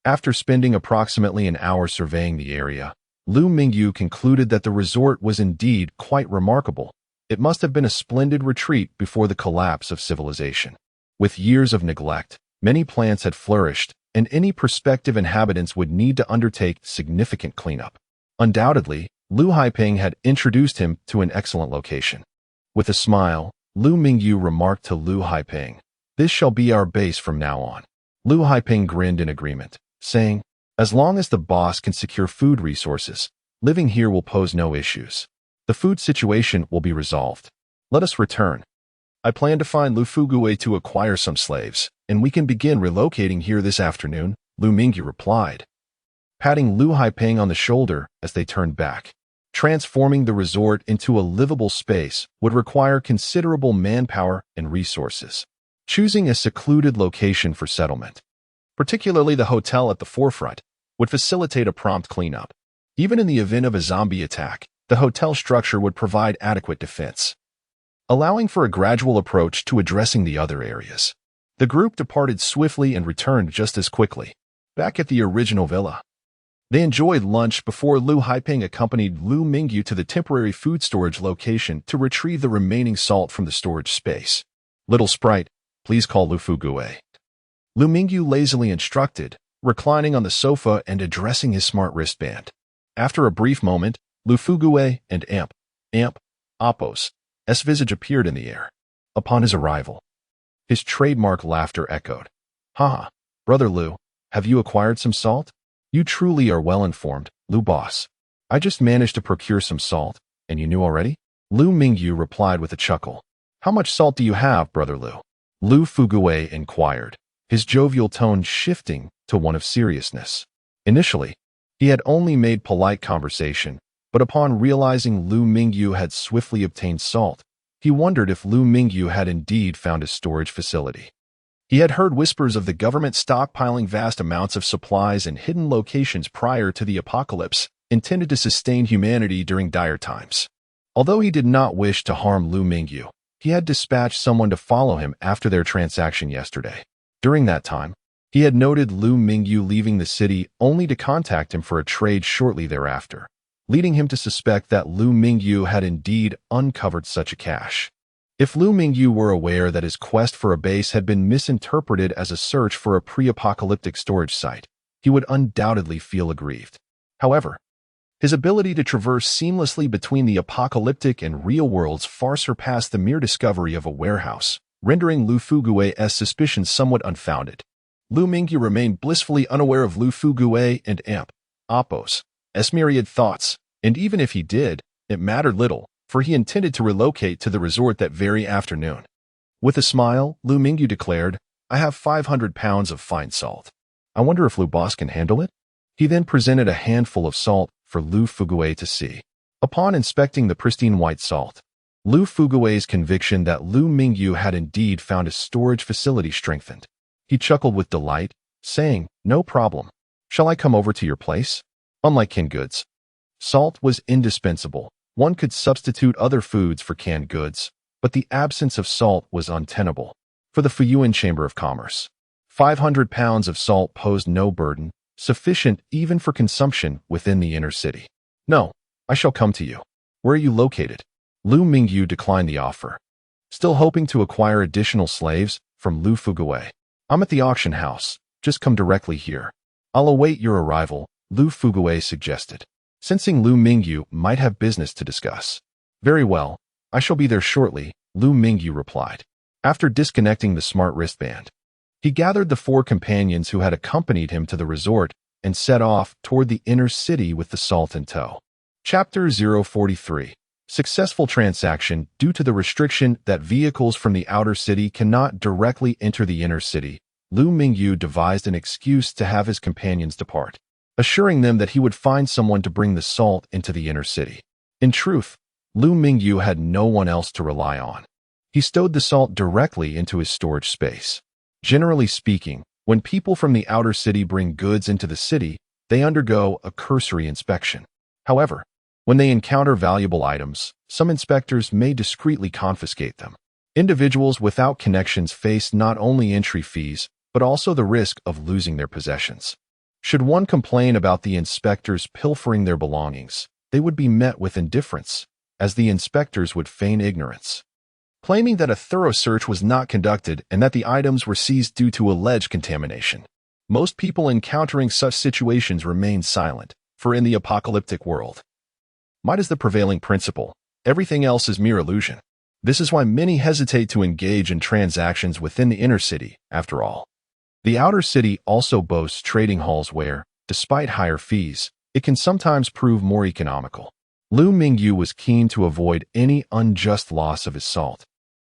A: After spending approximately an hour surveying the area, Liu Mingyu concluded that the resort was indeed quite remarkable. It must have been a splendid retreat before the collapse of civilization. With years of neglect, many plants had flourished, and any prospective inhabitants would need to undertake significant cleanup. Undoubtedly, Liu Haiping had introduced him to an excellent location. With a smile, Liu Mingyu remarked to Liu Haiping, "This shall be our base from now on." Liu Haiping grinned in agreement, saying, "As long as the boss can secure food resources, living here will pose no issues. The food situation will be resolved. Let us return. I plan to find Lu Fuguwei to acquire some slaves, and we can begin relocating here this afternoon," Liu Mingyu replied, patting Liu Haiping on the shoulder as they turned back. Transforming the resort into a livable space would require considerable manpower and resources. Choosing a secluded location for settlement, particularly the hotel at the forefront, would facilitate a prompt cleanup. Even in the event of a zombie attack, the hotel structure would provide adequate defense, allowing for a gradual approach to addressing the other areas. The group departed swiftly and returned just as quickly. Back at the original villa, they enjoyed lunch before Liu Haiping accompanied Liu Mingyu to the temporary food storage location to retrieve the remaining salt from the storage space. "Little sprite, please call Lu Fuguwei," Liu Mingyu lazily instructed, reclining on the sofa and addressing his smart wristband. After a brief moment, Lu Fuguwei and Apos' visage appeared in the air. Upon his arrival, his trademark laughter echoed. "Haha, brother Liu, have you acquired some salt? You truly are well informed, Liu boss. I just managed to procure some salt, and you knew already?" Liu Mingyu replied with a chuckle. "How much salt do you have, brother Liu?" Liu Fuguwei inquired, his jovial tone shifting to one of seriousness. Initially, he had only made polite conversation, but upon realizing Liu Mingyu had swiftly obtained salt, he wondered if Liu Mingyu had indeed found a storage facility. He had heard whispers of the government stockpiling vast amounts of supplies in hidden locations prior to the apocalypse, intended to sustain humanity during dire times. Although he did not wish to harm Liu Mingyu, he had dispatched someone to follow him after their transaction yesterday. During that time, he had noted Liu Mingyu leaving the city only to contact him for a trade shortly thereafter, leading him to suspect that Liu Mingyu had indeed uncovered such a cache. If Liu Mingyu were aware that his quest for a base had been misinterpreted as a search for a pre-apocalyptic storage site, he would undoubtedly feel aggrieved. However, his ability to traverse seamlessly between the apocalyptic and real worlds far surpassed the mere discovery of a warehouse, rendering Lu Fuguwei's suspicions somewhat unfounded. Liu Mingyu remained blissfully unaware of Lu Fuguwei and Apos' myriad thoughts, and even if he did, it mattered little, for he intended to relocate to the resort that very afternoon. With a smile, Liu Mingyu declared, "I have 500 pounds of fine salt. I wonder if Liu boss can handle it?" He then presented a handful of salt for Liu Fuguwei to see. Upon inspecting the pristine white salt, Liu Fuguwei's conviction that Liu Mingyu had indeed found a storage facility strengthened. He chuckled with delight, saying, "No problem. Shall I come over to your place?" Unlike canned goods, salt was indispensable. One could substitute other foods for canned goods, but the absence of salt was untenable. For the Fuyuan Chamber of Commerce, 500 pounds of salt posed no burden, sufficient even for consumption within the inner city. "No, I shall come to you. Where are you located?" Liu Mingyu declined the offer, still hoping to acquire additional slaves from Liu Fuguwei. "I'm at the auction house. Just come directly here. I'll await your arrival," Liu Fuguwei suggested, sensing Liu Mingyu might have business to discuss. "Very well, I shall be there shortly," Liu Mingyu replied. After disconnecting the smart wristband, he gathered the 4 companions who had accompanied him to the resort and set off toward the inner city with the salt in tow. Chapter 043. Successful transaction due to the restriction that vehicles from the outer city cannot directly enter the inner city. Liu Mingyu devised an excuse to have his companions depart, assuring them that he would find someone to bring the salt into the inner city. In truth, Liu Mingyu had no one else to rely on. He stowed the salt directly into his storage space. Generally speaking, when people from the outer city bring goods into the city, they undergo a cursory inspection. However, when they encounter valuable items, some inspectors may discreetly confiscate them. Individuals without connections face not only entry fees, but also the risk of losing their possessions. Should one complain about the inspectors pilfering their belongings, they would be met with indifference, as the inspectors would feign ignorance, claiming that a thorough search was not conducted and that the items were seized due to alleged contamination. Most people encountering such situations remain silent, for in the apocalyptic world, might is the prevailing principle. Everything else is mere illusion. This is why many hesitate to engage in transactions within the inner city, after all. The outer city also boasts trading halls where, despite higher fees, it can sometimes prove more economical. Liu Mingyu was keen to avoid any unjust loss of his salt,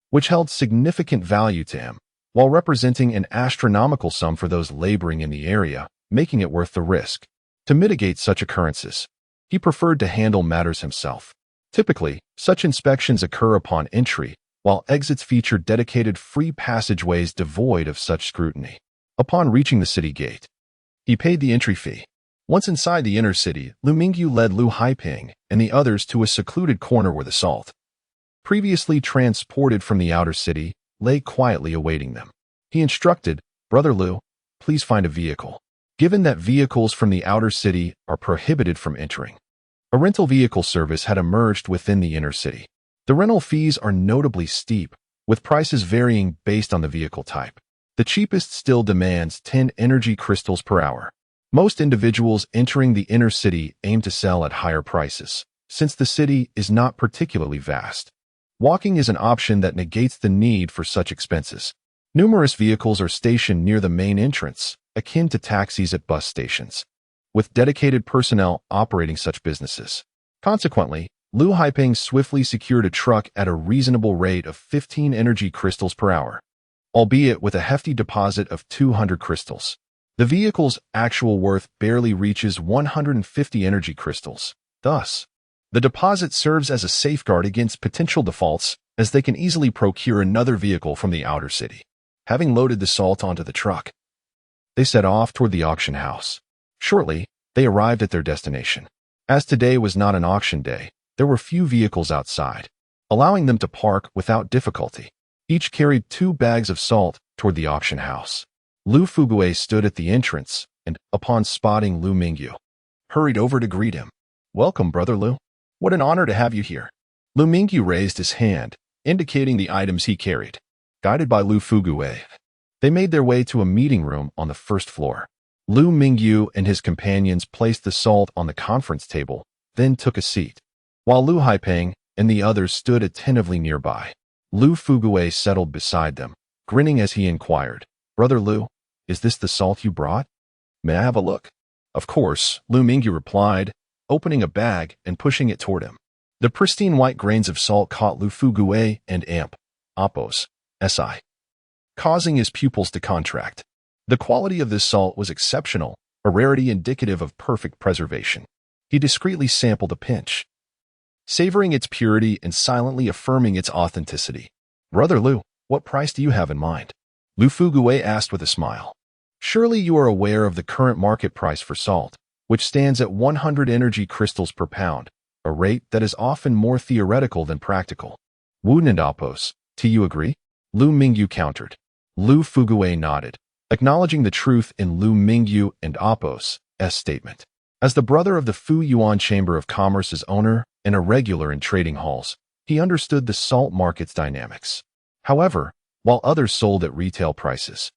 A: which held significant value to him, while representing an astronomical sum for those laboring in the area, making it worth the risk. To mitigate such occurrences, he preferred to handle matters himself. Typically, such inspections occur upon entry, while exits feature dedicated free passageways devoid of such scrutiny. Upon reaching the city gate, he paid the entry fee. Once inside the inner city, Liu Mingyu led Liu Haiping and the others to a secluded corner where the salt, previously transported from the outer city, lay quietly awaiting them. He instructed, "Brother Liu, please find a vehicle." Given that vehicles from the outer city are prohibited from entering, a rental vehicle service had emerged within the inner city. The rental fees are notably steep, with prices varying based on the vehicle type. The cheapest still demands 10 energy crystals per hour. Most individuals entering the inner city aim to sell at higher prices, since the city is not particularly vast. Walking is an option that negates the need for such expenses. Numerous vehicles are stationed near the main entrance, akin to taxis at bus stations, with dedicated personnel operating such businesses. Consequently, Liu Haiping swiftly secured a truck at a reasonable rate of 15 energy crystals per hour, albeit with a hefty deposit of 200 crystals. The vehicle's actual worth barely reaches 150 energy crystals. Thus, the deposit serves as a safeguard against potential defaults, as they can easily procure another vehicle from the outer city. Having loaded the salt onto the truck, they set off toward the auction house. Shortly, they arrived at their destination. As today was not an auction day, there were few vehicles outside, allowing them to park without difficulty. Each carried 2 bags of salt toward the auction house. Liu Fugui stood at the entrance and, upon spotting Liu Mingyu, hurried over to greet him. "Welcome, Brother Liu. What an honor to have you here." Liu Mingyu raised his hand, indicating the items he carried. Guided by Liu Fugui, they made their way to a meeting room on the first floor. Liu Mingyu and his companions placed the salt on the conference table, then took a seat, while Liu Haiping and the others stood attentively nearby. Liu Fugui settled beside them, grinning as he inquired, "Brother Liu, is this the salt you brought? May I have a look?" "Of course," Liu Mingyu replied, opening a bag and pushing it toward him. The pristine white grains of salt caught Liu Fugui and Appos, SI, causing his pupils to contract. The quality of this salt was exceptional, a rarity indicative of perfect preservation. He discreetly sampled a pinch, savoring its purity and silently affirming its authenticity. "Brother Liu, what price do you have in mind?" Liu Fugui asked with a smile. "Surely you are aware of the current market price for salt, which stands at 100 energy crystals per pound, a rate that is often more theoretical than practical." "Wooden and Appos, do you agree?" Liu Mingyu countered. Liu Fugui nodded, acknowledging the truth in Liu Mingyu and Appos' statement. As the brother of the Fu Yuan Chamber of Commerce's owner and a regular in trading halls, he understood the salt market's dynamics. However, while others sold at retail prices,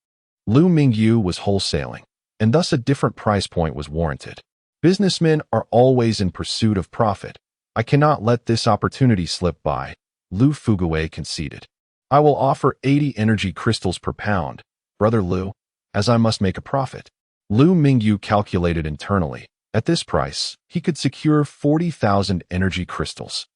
A: Liu Mingyu was wholesaling, and thus a different price point was warranted. "Businessmen are always in pursuit of profit. I cannot let this opportunity slip by," Liu Fugui conceded. "I will offer 80 energy crystals per pound, Brother Liu, as I must make a profit." Liu Mingyu calculated internally. At this price, he could secure 40,000 energy crystals.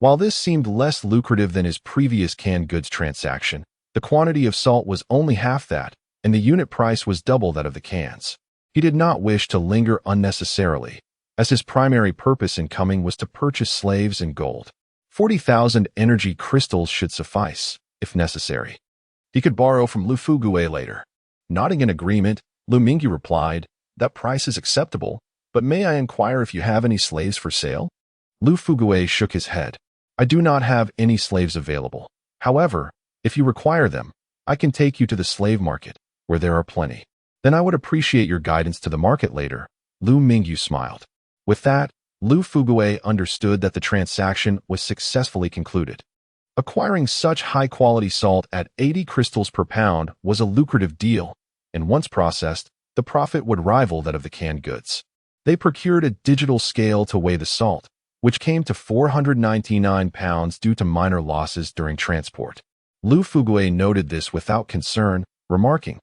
A: While this seemed less lucrative than his previous canned goods transaction, the quantity of salt was only half that, and the unit price was double that of the cans. He did not wish to linger unnecessarily, as his primary purpose in coming was to purchase slaves and gold. 40,000 energy crystals should suffice, if necessary. He could borrow from Liu Mingyu later. Nodding in agreement, Liu Mingyu replied, "That price is acceptable, but may I inquire if you have any slaves for sale?" Liu Mingyu shook his head. "I do not have any slaves available. However, if you require them, I can take you to the slave market, where there are plenty. Then I would appreciate your guidance to the market later." Liu Mingyu smiled. With that, Liu Mingyu understood that the transaction was successfully concluded. Acquiring such high-quality salt at 80 crystals per pound was a lucrative deal, and once processed, the profit would rival that of the canned goods. They procured a digital scale to weigh the salt, which came to 499 pounds due to minor losses during transport. Liu Mingyu noted this without concern, remarking,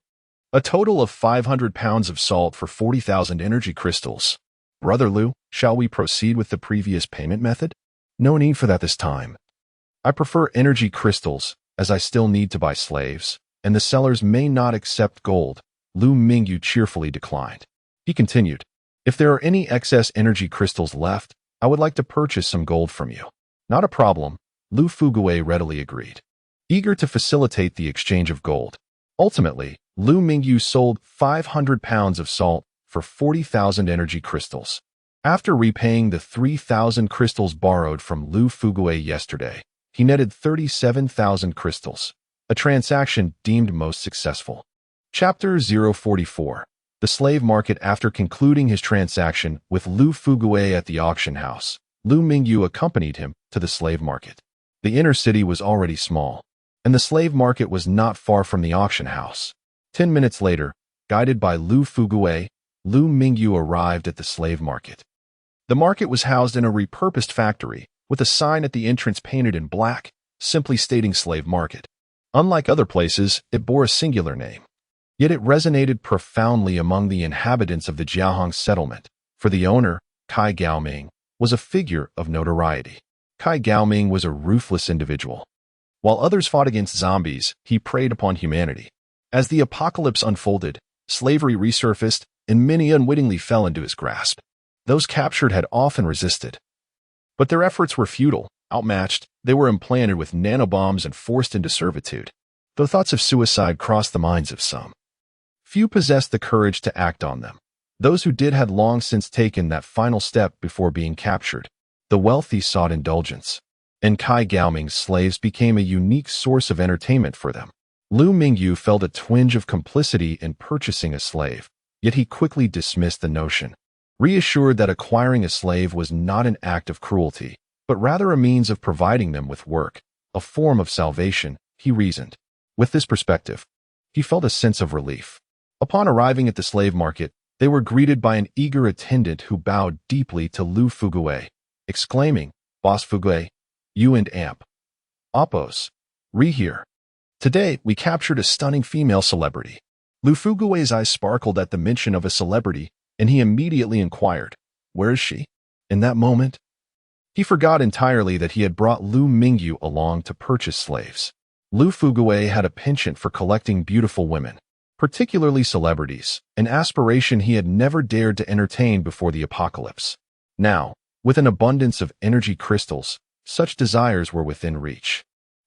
A: "A total of 500 pounds of salt for 40,000 energy crystals. Brother Liu, shall we proceed with the previous payment method?" "No need for that this time. I prefer energy crystals, as I still need to buy slaves, and the sellers may not accept gold." Liu Mingyu cheerfully declined. He continued, "If there are any excess energy crystals left, I would like to purchase some gold from you." "Not a problem," Liu Mingyu readily agreed, eager to facilitate the exchange of gold. Ultimately, Liu Mingyu sold 500 pounds of salt for 40,000 energy crystals. After repaying the 3,000 crystals borrowed from Liu Mingyu yesterday, he netted 37,000 crystals, a transaction deemed most successful. Chapter 044. The Slave Market. After concluding his transaction with Liu Mingyu at the auction house, Liu Mingyu accompanied him to the slave market. The inner city was already small, and the slave market was not far from the auction house. 10 minutes later, guided by Liu Mingyu, Liu Mingyu arrived at the slave market. The market was housed in a repurposed factory, with a sign at the entrance painted in black, simply stating Slave Market. Unlike other places, it bore a singular name. Yet it resonated profoundly among the inhabitants of the Jiahong settlement, for the owner, Kai Gaoming, was a figure of notoriety. Kai Gaoming was a ruthless individual. While others fought against zombies, he preyed upon humanity. As the apocalypse unfolded, slavery resurfaced, and many unwittingly fell into his grasp. Those captured had often resisted. But their efforts were futile, outmatched. They were implanted with nanobombs and forced into servitude. Though thoughts of suicide crossed the minds of some, few possessed the courage to act on them. Those who did had long since taken that final step before being captured. The wealthy sought indulgence, and Kai Gaoming's slaves became a unique source of entertainment for them. Liu Mingyu felt a twinge of complicity in purchasing a slave, yet he quickly dismissed the notion. Reassured that acquiring a slave was not an act of cruelty, but rather a means of providing them with work, a form of salvation, he reasoned. With this perspective, he felt a sense of relief. Upon arriving at the slave market, they were greeted by an eager attendant who bowed deeply to Liu Mingyu, exclaiming, "Boss Mingyu, you and Amp. Oppos. Here. Today, we captured a stunning female celebrity." Liu Mingyu's eyes sparkled at the mention of a celebrity, and he immediately inquired, "Where is she?" In that moment, he forgot entirely that he had brought Liu Mingyu along to purchase slaves. Liu Mingyu had a penchant for collecting beautiful women, particularly celebrities, an aspiration he had never dared to entertain before the apocalypse. Now, with an abundance of energy crystals, such desires were within reach.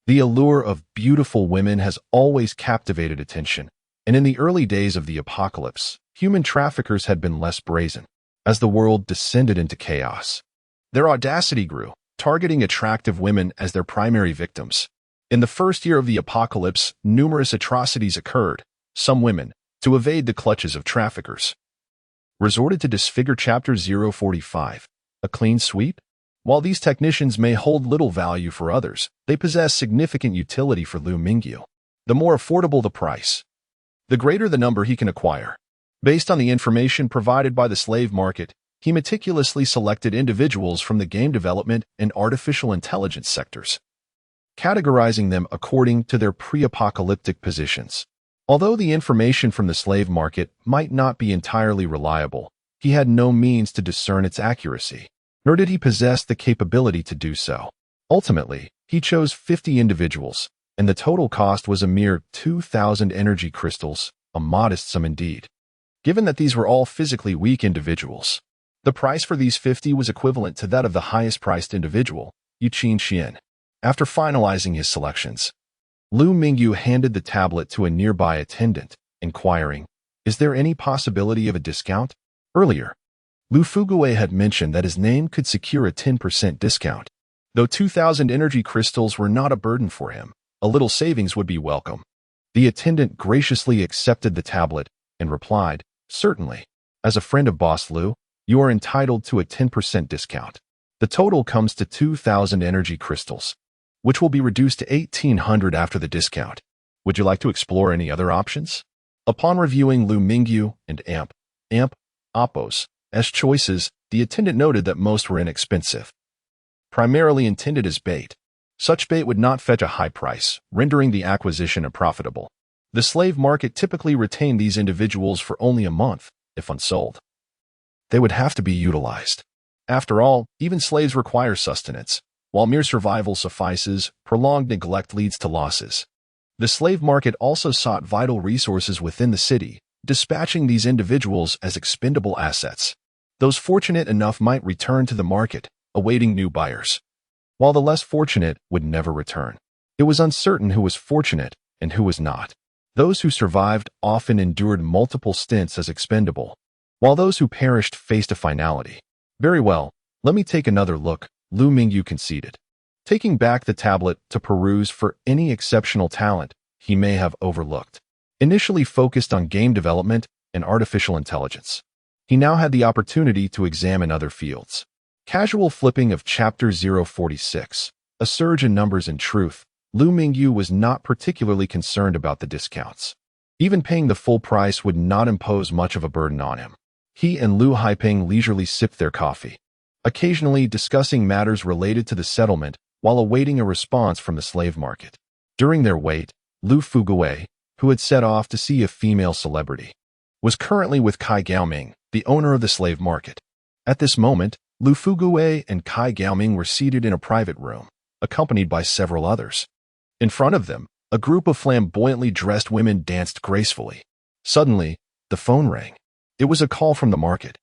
A: The allure of beautiful women has always captivated attention, and in the early days of the apocalypse, human traffickers had been less brazen. As the world descended into chaos, their audacity grew, targeting attractive women as their primary victims. In the first year of the apocalypse, numerous atrocities occurred. Some women, to evade the clutches of traffickers, resorted to disfigure. Chapter 045. A clean sweep? While these technicians may hold little value for others, they possess significant utility for Liu Mingyu. The more affordable the price, the greater the number he can acquire. Based on the information provided by the slave market, he meticulously selected individuals from the game development and artificial intelligence sectors, categorizing them according to their pre-apocalyptic positions. Although the information from the slave market might not be entirely reliable, he had no means to discern its accuracy, nor did he possess the capability to do so. Ultimately, he chose 50 individuals, and the total cost was a mere 2,000 energy crystals, a modest sum indeed. Given that these were all physically weak individuals, the price for these 50 was equivalent to that of the highest-priced individual, Yu Xian. After finalizing his selections, Liu Mingyu handed the tablet to a nearby attendant, inquiring, "Is there any possibility of a discount?" Earlier, Lu Fuguei had mentioned that his name could secure a 10% discount. Though 2,000 energy crystals were not a burden for him, a little savings would be welcome. The attendant graciously accepted the tablet and replied, "Certainly. As a friend of Boss Liu, you are entitled to a 10% discount. The total comes to 2,000 energy crystals, which will be reduced to 1,800 after the discount. Would you like to explore any other options?" Upon reviewing Liu Mingyu and Apos as choices, the attendant noted that most were inexpensive, primarily intended as bait. Such bait would not fetch a high price, rendering the acquisition unprofitable. The slave market typically retained these individuals for only a month, if unsold. They would have to be utilized. After all, even slaves require sustenance. While mere survival suffices, prolonged neglect leads to losses. The slave market also sought vital resources within the city, dispatching these individuals as expendable assets. Those fortunate enough might return to the market, awaiting new buyers, while the less fortunate would never return. It was uncertain who was fortunate and who was not. Those who survived often endured multiple stints as expendable, while those who perished faced a finality. "Very well, let me take another look," Liu Mingyu conceded, taking back the tablet to peruse for any exceptional talent he may have overlooked. Initially focused on game development and artificial intelligence, he now had the opportunity to examine other fields. Casual flipping of Chapter 046, A Surge in Numbers and Truth. Liu Mingyu was not particularly concerned about the discounts. Even paying the full price would not impose much of a burden on him. He and Liu Haiping leisurely sipped their coffee, occasionally discussing matters related to the settlement while awaiting a response from the slave market. During their wait, Liu Fuguei, who had set off to see a female celebrity, was currently with Kai Gaoming, the owner of the slave market. At this moment, Liu Fuguei and Kai Gaoming were seated in a private room, accompanied by several others. In front of them, a group of flamboyantly dressed women danced gracefully. Suddenly, the phone rang. It was a call from the market.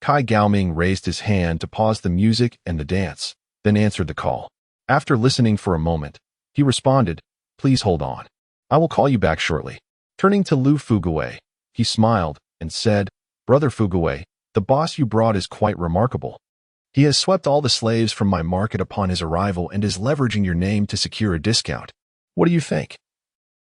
A: Kai Gaoming raised his hand to pause the music and the dance, then answered the call. After listening for a moment, he responded, "Please hold on. I will call you back shortly." Turning to Liu Fuguei, he smiled and said, "Brother Fuguei, the boss you brought is quite remarkable. He has swept all the slaves from my market upon his arrival and is leveraging your name to secure a discount. What do you think?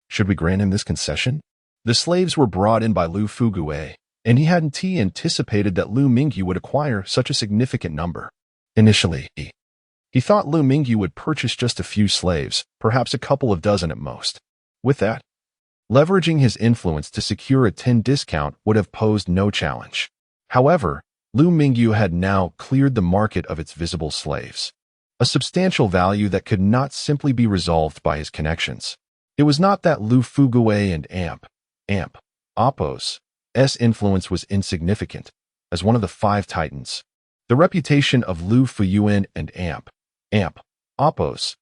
A: Should we grant him this concession?" The slaves were brought in by Liu Fuguei, and he hadn't anticipated that Liu Mingyu would acquire such a significant number. Initially, he thought Liu Mingyu would purchase just a few slaves, perhaps a couple of dozen at most. With that, leveraging his influence to secure a 10 discount would have posed no challenge. However, Liu Mingyu had now cleared the market of its visible slaves, a substantial value that could not simply be resolved by his connections. It was not that Liu Fuguei and Apos' influence was insignificant. As one of the 5 titans, the reputation of Liu Fuyuan and Apos'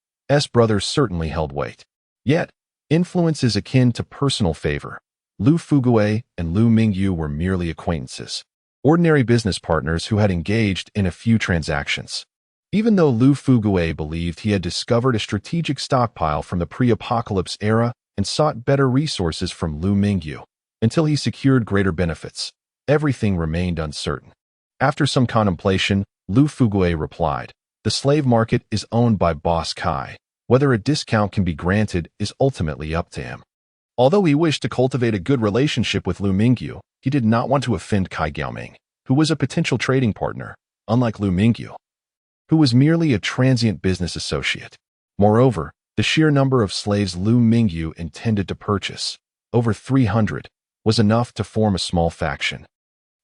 A: brothers certainly held weight. Yet, influence is akin to personal favor. Liu Fuguei and Liu Mingyu were merely acquaintances, ordinary business partners who had engaged in a few transactions. Even though Liu Fuguei believed he had discovered a strategic stockpile from the pre-apocalypse era and sought better resources from Liu Mingyu, until he secured greater benefits, everything remained uncertain. After some contemplation, Liu Fuguei replied, "The slave market is owned by Boss Kai. Whether a discount can be granted is ultimately up to him." Although he wished to cultivate a good relationship with Liu Mingyu, he did not want to offend Kai Gaoming, who was a potential trading partner, unlike Liu Mingyu, who was merely a transient business associate. Moreover, the sheer number of slaves Liu Mingyu intended to purchase, over 300, was enough to form a small faction,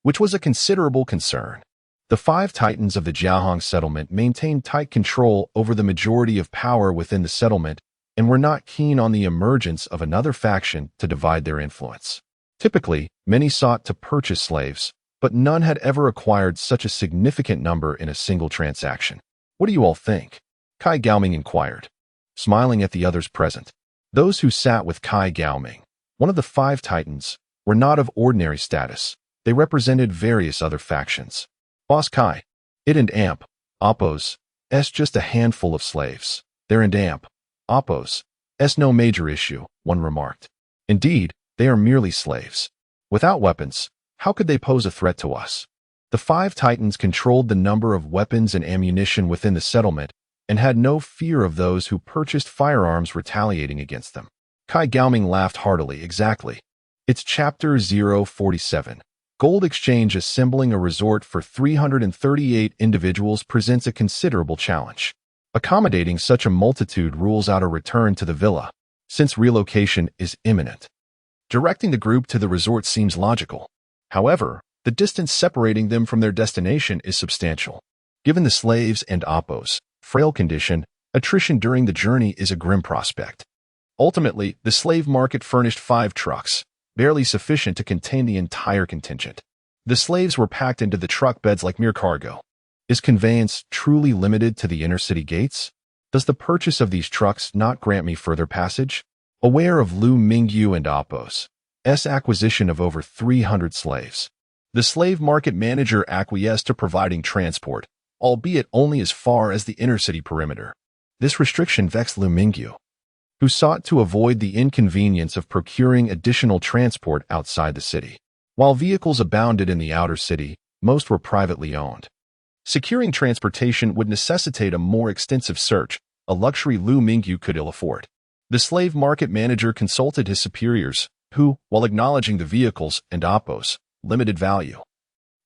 A: which was a considerable concern. The 5 titans of the Jiahong settlement maintained tight control over the majority of power within the settlement and were not keen on the emergence of another faction to divide their influence. Typically, many sought to purchase slaves, but none had ever acquired such a significant number in a single transaction. What do you all think? Kai Gaoming inquired, smiling at the others present. Those who sat with Kai Gaoming, one of the 5 titans, were not of ordinary status. They represented various other factions. Boss Kai, it and Amp, Oppos, S just a handful of slaves. There and Amp, Oppos, S no major issue, one remarked. Indeed, they are merely slaves. Without weapons, how could they pose a threat to us? The 5 titans controlled the number of weapons and ammunition within the settlement and had no fear of those who purchased firearms retaliating against them. Kai Gaoming laughed heartily. Exactly. It's Chapter 047. Gold exchange assembling a resort for 338 individuals presents a considerable challenge. Accommodating such a multitude rules out a return to the villa, since relocation is imminent. Directing the group to the resort seems logical. However, the distance separating them from their destination is substantial. Given the slaves and Oppos' frail condition, attrition during the journey is a grim prospect. Ultimately, the slave market furnished 5 trucks, barely sufficient to contain the entire contingent. The slaves were packed into the truck beds like mere cargo. Is conveyance truly limited to the inner city gates? Does the purchase of these trucks not grant me further passage? Aware of Liu Mingyu and Oppos' acquisition of over 300 slaves, the slave market manager acquiesced to providing transport, albeit only as far as the inner city perimeter. This restriction vexed Liu Mingyu, who sought to avoid the inconvenience of procuring additional transport outside the city. While vehicles abounded in the outer city, most were privately owned. Securing transportation would necessitate a more extensive search, a luxury Liu Mingyu could ill afford. The slave market manager consulted his superiors, who, while acknowledging the vehicles and Oppos' limited value,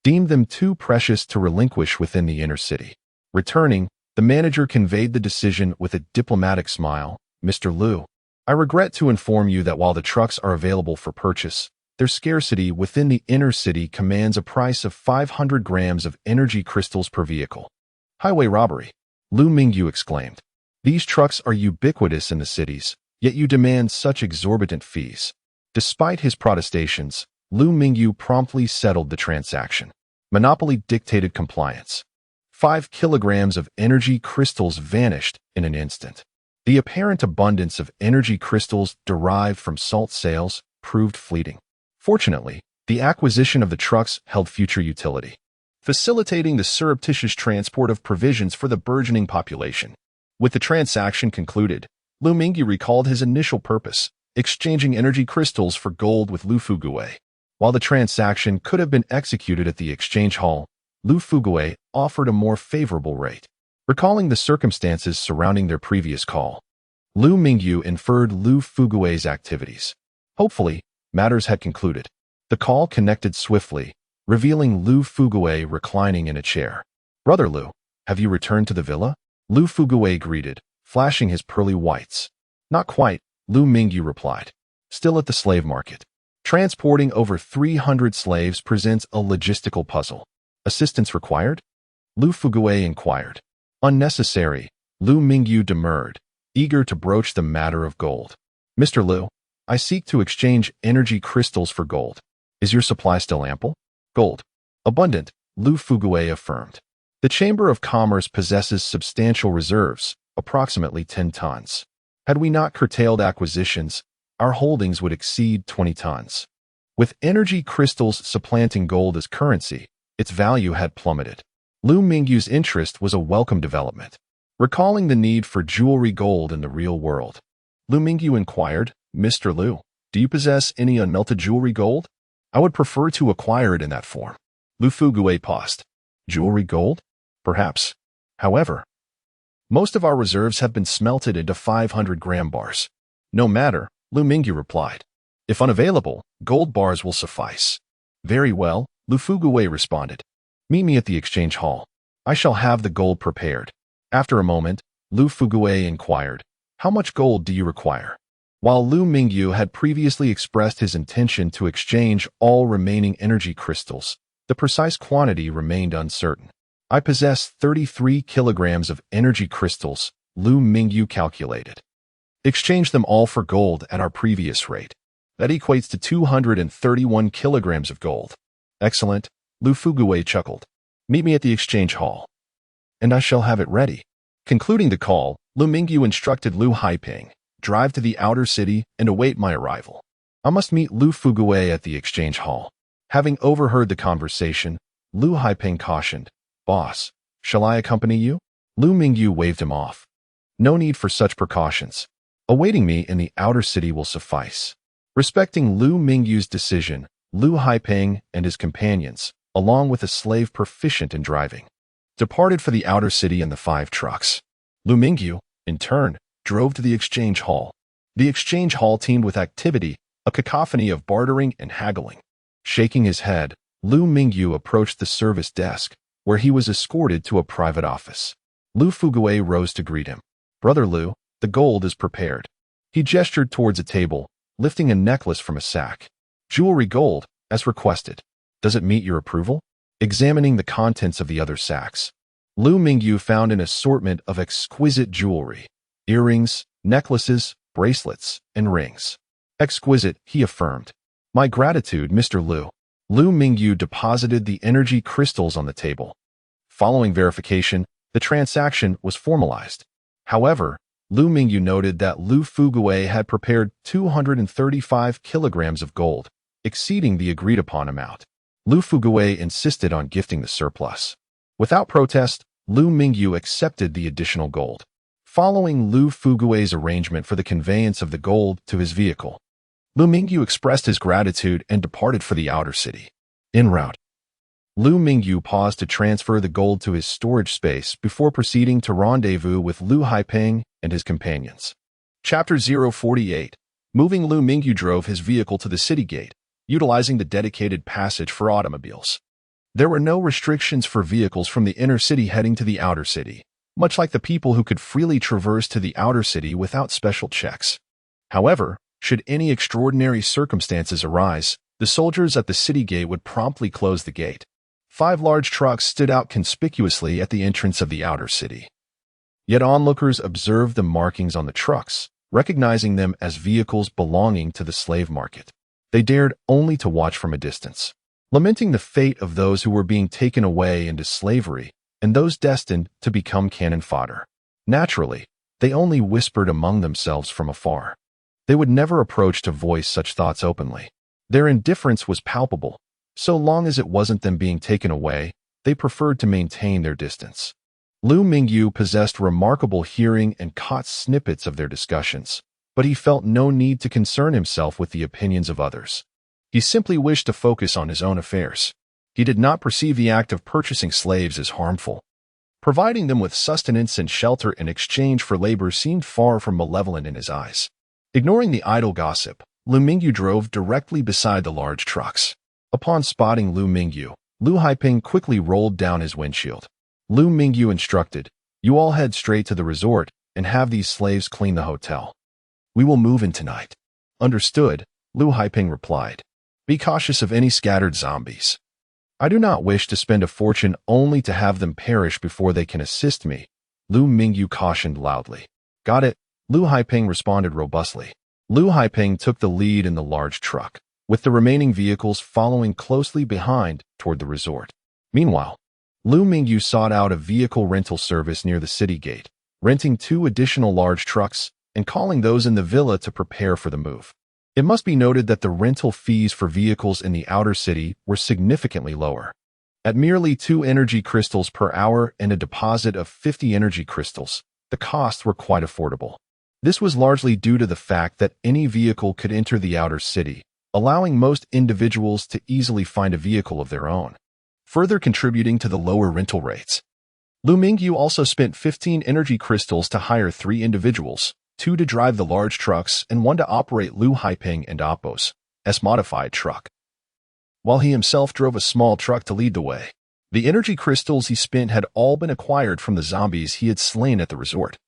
A: deemed them too precious to relinquish within the inner city. Returning, the manager conveyed the decision with a diplomatic smile. Mr. Liu, I regret to inform you that while the trucks are available for purchase, their scarcity within the inner city commands a price of 500 grams of energy crystals per vehicle. Highway robbery, Liu Mingyu exclaimed. These trucks are ubiquitous in the cities, yet you demand such exorbitant fees. Despite his protestations, Liu Mingyu promptly settled the transaction. Monopoly dictated compliance. 5 kilograms of energy crystals vanished in an instant. The apparent abundance of energy crystals derived from salt sales proved fleeting. Fortunately, the acquisition of the trucks held future utility, facilitating the surreptitious transport of provisions for the burgeoning population. With the transaction concluded, Liu Mingyu recalled his initial purpose, exchanging energy crystals for gold with Lu Fuguei. While the transaction could have been executed at the exchange hall, Lu Fuguei offered a more favorable rate. Recalling the circumstances surrounding their previous call, Liu Mingyu inferred Lu Fuguei's activities. Hopefully, matters had concluded. The call connected swiftly, revealing Lu Fuguei reclining in a chair. Brother Liu, have you returned to the villa? Lu Fuguei greeted, flashing his pearly whites. Not quite, Liu Mingyu replied. Still at the slave market. Transporting over 300 slaves presents a logistical puzzle. Assistance required? Lu Fuguei inquired. Unnecessary, Liu Mingyu demurred, eager to broach the matter of gold. Mr. Liu, I seek to exchange energy crystals for gold. Is your supply still ample? Gold. Abundant, Liu Fuguei affirmed. The Chamber of Commerce possesses substantial reserves, approximately 10 tons. Had we not curtailed acquisitions, our holdings would exceed 20 tons. With energy crystals supplanting gold as currency, its value had plummeted. Liu Mingyu's interest was a welcome development. Recalling the need for jewelry gold in the real world, Liu Mingyu inquired, Mr. Liu, do you possess any unmelted jewelry gold? I would prefer to acquire it in that form. Lu Fuguei paused. Jewelry gold? Perhaps. However, most of our reserves have been smelted into 500-gram bars. No matter, Liu Mingyu replied. If unavailable, gold bars will suffice. Very well, Lu Fuguei responded. Meet me at the exchange hall. I shall have the gold prepared. After a moment, Lu Fuguei inquired, how much gold do you require? While Liu Mingyu had previously expressed his intention to exchange all remaining energy crystals, the precise quantity remained uncertain. I possess 33 kilograms of energy crystals, Liu Mingyu calculated. Exchange them all for gold at our previous rate. That equates to 231 kilograms of gold. Excellent, Lu Fuguei chuckled. Meet me at the exchange hall. And I shall have it ready. Concluding the call, Liu Mingyu instructed Liu Haiping, drive to the outer city and await my arrival. I must meet Liu Fuguwei at the exchange hall. Having overheard the conversation, Liu Haiping cautioned, Boss, shall I accompany you? Liu Mingyu waved him off. No need for such precautions. Awaiting me in the outer city will suffice. Respecting Liu Mingyu's decision, Liu Haiping and his companions, along with a slave proficient in driving, departed for the outer city in the 5 trucks. Liu Mingyu, in turn, drove to the exchange hall. The exchange hall teemed with activity, a cacophony of bartering and haggling. Shaking his head, Liu Mingyu approached the service desk, where he was escorted to a private office. Liu Fuguwei rose to greet him. Brother Liu, the gold is prepared. He gestured towards a table, lifting a necklace from a sack. Jewelry gold, as requested. Does it meet your approval? Examining the contents of the other sacks, Liu Mingyu found an assortment of exquisite jewelry, earrings, necklaces, bracelets, and rings. Exquisite, he affirmed. My gratitude, Mr. Liu. Liu Mingyu deposited the energy crystals on the table. Following verification, the transaction was formalized. However, Liu Mingyu noted that Liu Fuguwei had prepared 235 kilograms of gold, exceeding the agreed-upon amount. Liu Fuguwei insisted on gifting the surplus. Without protest, Liu Mingyu accepted the additional gold. Following Liu Fuguwei's arrangement for the conveyance of the gold to his vehicle, Liu Mingyu expressed his gratitude and departed for the outer city. En route, Liu Mingyu paused to transfer the gold to his storage space before proceeding to rendezvous with Liu Haiping and his companions. Chapter 048. Moving Liu Mingyu drove his vehicle to the city gate, utilizing the dedicated passage for automobiles. There were no restrictions for vehicles from the inner city heading to the outer city, much like the people who could freely traverse to the outer city without special checks. However, should any extraordinary circumstances arise, the soldiers at the city gate would promptly close the gate. 5 large trucks stood out conspicuously at the entrance of the outer city. Yet onlookers observed the markings on the trucks, recognizing them as vehicles belonging to the slave market. They dared only to watch from a distance, lamenting the fate of those who were being taken away into slavery and those destined to become cannon fodder. Naturally, they only whispered among themselves from afar. They would never approach to voice such thoughts openly. Their indifference was palpable. So long as it wasn't them being taken away, they preferred to maintain their distance. Liu Mingyu possessed remarkable hearing and caught snippets of their discussions, but he felt no need to concern himself with the opinions of others. He simply wished to focus on his own affairs. He did not perceive the act of purchasing slaves as harmful. Providing them with sustenance and shelter in exchange for labor seemed far from malevolent in his eyes. Ignoring the idle gossip, Liu Mingyu drove directly beside the large trucks. Upon spotting Liu Mingyu, Liu Haiping quickly rolled down his windshield. Liu Mingyu instructed, "You all head straight to the resort and have these slaves clean the hotel. We will move in tonight." Understood, Liu Haiping replied. "Be cautious of any scattered zombies. I do not wish to spend a fortune only to have them perish before they can assist me," Liu Mingyu cautioned loudly. "Got it," Liu Haiping responded robustly. Liu Haiping took the lead in the large truck, with the remaining vehicles following closely behind toward the resort. Meanwhile, Liu Mingyu sought out a vehicle rental service near the city gate, renting 2 additional large trucks and calling those in the villa to prepare for the move. It must be noted that the rental fees for vehicles in the outer city were significantly lower. At merely 2 energy crystals per hour and a deposit of 50 energy crystals, the costs were quite affordable. This was largely due to the fact that any vehicle could enter the outer city, allowing most individuals to easily find a vehicle of their own, further contributing to the lower rental rates. Liu Mingyu also spent 15 energy crystals to hire 3 individuals, 2 to drive the large trucks and 1 to operate Liu Haiping and Appo's modified truck, while he himself drove a small truck to lead the way. The energy crystals he spent had all been acquired from the zombies he had slain at the resort,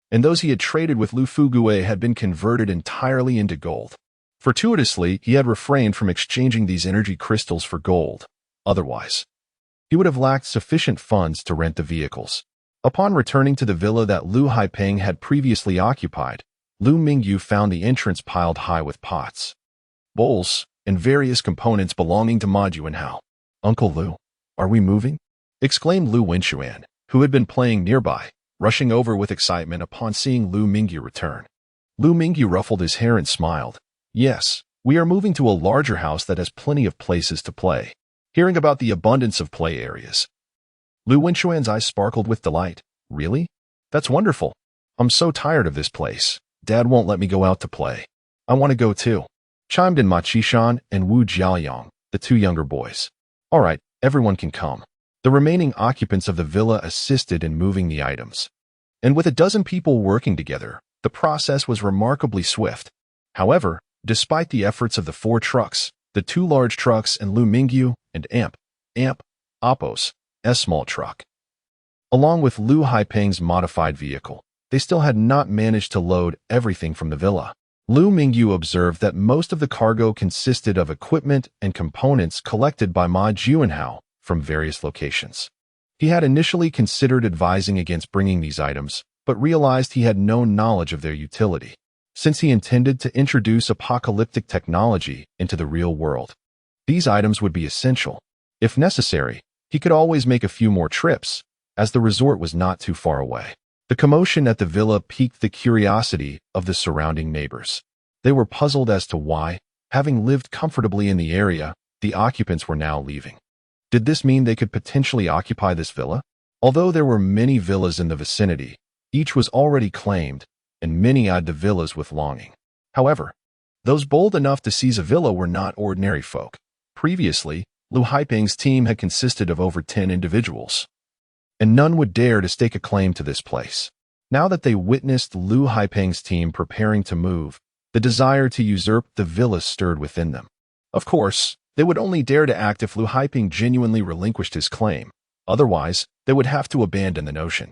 A: and those he had traded with Liu Fuguwei had been converted entirely into gold. Fortuitously, he had refrained from exchanging these energy crystals for gold. Otherwise, he would have lacked sufficient funds to rent the vehicles. Upon returning to the villa that Liu Haiping had previously occupied, Liu Mingyu found the entrance piled high with pots, bowls, and various components belonging to Ma Juanhao. "Uncle Liu, are we moving?" exclaimed Liu Wenchuan, who had been playing nearby, rushing over with excitement upon seeing Liu Mingyu return. Liu Mingyu ruffled his hair and smiled. Yes, we are moving to a larger house that has plenty of places to play. Hearing about the abundance of play areas, Lu Wenchuan's eyes sparkled with delight. Really? That's wonderful. I'm so tired of this place. Dad won't let me go out to play. I want to go too, chimed in Ma Qishan and Wu Jiaoyang, the two younger boys. All right, everyone can come. The remaining occupants of the villa assisted in moving the items. And with a dozen people working together, the process was remarkably swift. However, despite the efforts of the 4 trucks, the 2 large trucks and Liu Mingyu and Apos, a small truck, along with Liu Haipeng's modified vehicle, they still had not managed to load everything from the villa. Liu Mingyu observed that most of the cargo consisted of equipment and components collected by Ma Juanhao from various locations. He had initially considered advising against bringing these items, but realized he had no knowledge of their utility, since he intended to introduce apocalyptic technology into the real world. These items would be essential. If necessary, he could always make a few more trips, as the resort was not too far away. The commotion at the villa piqued the curiosity of the surrounding neighbors. They were puzzled as to why, having lived comfortably in the area, the occupants were now leaving. Did this mean they could potentially occupy this villa? Although there were many villas in the vicinity, each was already claimed, and many eyed the villas with longing. However, those bold enough to seize a villa were not ordinary folk. Previously, Liu Haipeng's team had consisted of over 10 individuals, and none would dare to stake a claim to this place. Now that they witnessed Liu Haipeng's team preparing to move, the desire to usurp the villa stirred within them. Of course, they would only dare to act if Liu Haipeng genuinely relinquished his claim. Otherwise, they would have to abandon the notion.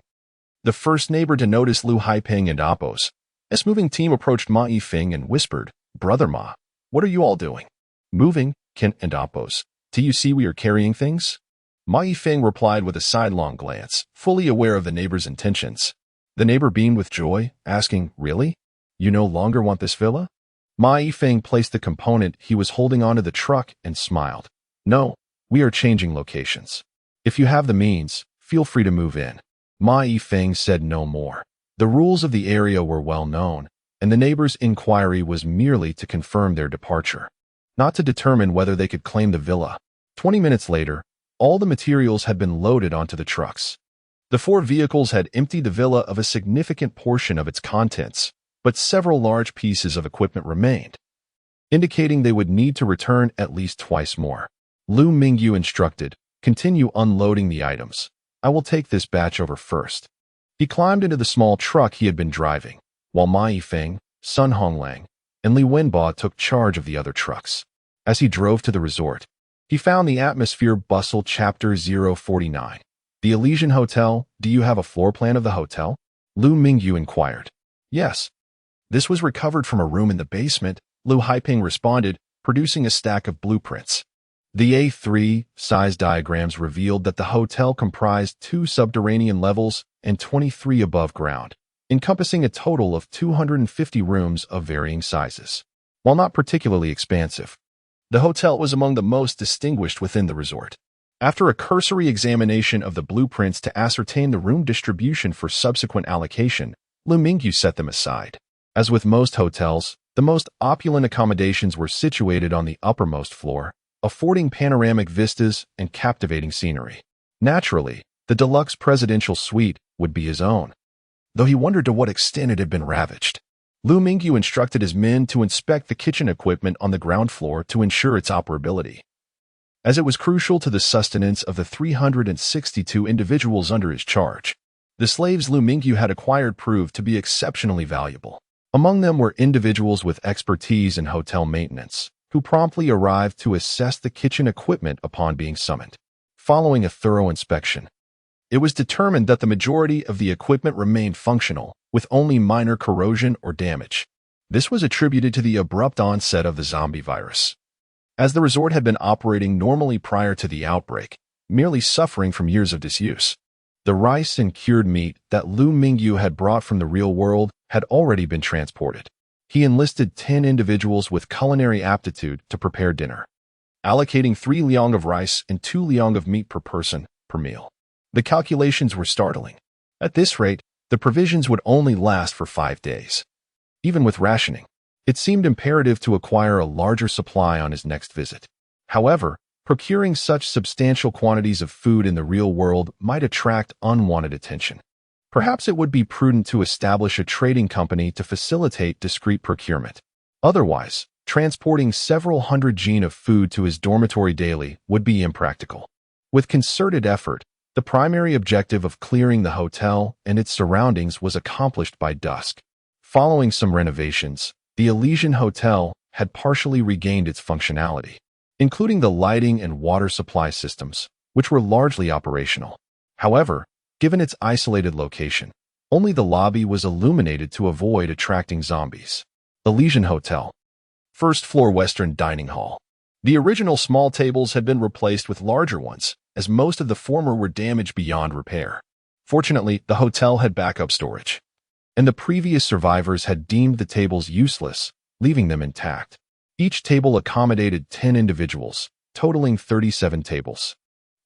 A: The first neighbor to notice Liu Haipeng and Apos, this moving team approached Ma Yifeng and whispered, "Brother Ma, what are you all doing?" "Moving, Ken and Apos. Do you see we are carrying things?" Ma Yifeng replied with a sidelong glance, fully aware of the neighbor's intentions. The neighbor beamed with joy, asking, "Really? You no longer want this villa?" Ma Yifeng placed the component he was holding onto the truck and smiled. "No, we are changing locations. If you have the means, feel free to move in." Ma Yifeng said no more. The rules of the area were well known, and the neighbor's inquiry was merely to confirm their departure, not to determine whether they could claim the villa. 20 minutes later, all the materials had been loaded onto the trucks. The 4 vehicles had emptied the villa of a significant portion of its contents, but several large pieces of equipment remained, indicating they would need to return at least twice more. Liu Mingyu instructed, "Continue unloading the items. I will take this batch over first." He climbed into the small truck he had been driving, while Ma Yifeng, Sun Honglang, and Li Wenbo took charge of the other trucks. As he drove to the resort, he found the atmosphere bustle. Chapter 049. The Elysian Hotel. Do you have a floor plan of the hotel? Liu Mingyu inquired. Yes. This was recovered from a room in the basement, Liu Haipeng responded, producing a stack of blueprints. The A3 size diagrams revealed that the hotel comprised 2 subterranean levels and 23 above ground, encompassing a total of 250 rooms of varying sizes. While not particularly expansive, the hotel was among the most distinguished within the resort. After a cursory examination of the blueprints to ascertain the room distribution for subsequent allocation, Liu Mingyu set them aside. As with most hotels, the most opulent accommodations were situated on the uppermost floor, affording panoramic vistas and captivating scenery. Naturally, the deluxe presidential suite would be his own, though he wondered to what extent it had been ravaged. Liu Mingyu instructed his men to inspect the kitchen equipment on the ground floor to ensure its operability, as it was crucial to the sustenance of the 362 individuals under his charge. The slaves Liu Mingyu had acquired proved to be exceptionally valuable. Among them were individuals with expertise in hotel maintenance, who promptly arrived to assess the kitchen equipment upon being summoned. Following a thorough inspection, it was determined that the majority of the equipment remained functional, with only minor corrosion or damage. This was attributed to the abrupt onset of the zombie virus, as the resort had been operating normally prior to the outbreak, merely suffering from years of disuse. The rice and cured meat that Liu Mingyu had brought from the real world had already been transported. He enlisted 10 individuals with culinary aptitude to prepare dinner, allocating 3 liang of rice and 2 liang of meat per person per meal. The calculations were startling. At this rate, The provisions would only last for 5 days. Even with rationing, it seemed imperative to acquire a larger supply on his next visit. However, procuring such substantial quantities of food in the real world might attract unwanted attention. Perhaps it would be prudent to establish a trading company to facilitate discreet procurement. Otherwise, transporting several hundred jin of food to his dormitory daily would be impractical. With concerted effort, the primary objective of clearing the hotel and its surroundings was accomplished by dusk. Following some renovations, the Elysian Hotel had partially regained its functionality, including the lighting and water supply systems, which were largely operational. However, given its isolated location, only the lobby was illuminated to avoid attracting zombies. Elysian Hotel. First floor Western Dining Hall. The original small tables had been replaced with larger ones, as most of the former were damaged beyond repair. Fortunately, the hotel had backup storage, and the previous survivors had deemed the tables useless, leaving them intact. Each table accommodated 10 individuals, totaling 37 tables.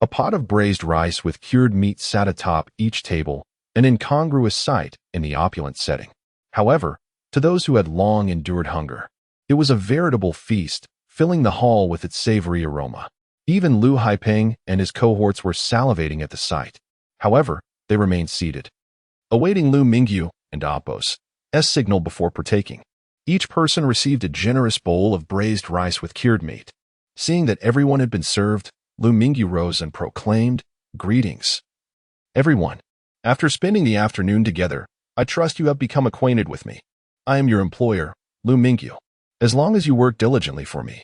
A: A pot of braised rice with cured meat sat atop each table, an incongruous sight in the opulent setting. However, to those who had long endured hunger, it was a veritable feast, filling the hall with its savory aroma. Even Liu Haipeng and his cohorts were salivating at the sight. However, they remained seated, awaiting Liu Mingyu and Appo's signal before partaking. Each person received a generous bowl of braised rice with cured meat. Seeing that everyone had been served, Liu Mingyu rose and proclaimed, "Greetings, everyone. After spending the afternoon together, I trust you have become acquainted with me. I am your employer, Liu Mingyu. As long as you work diligently for me,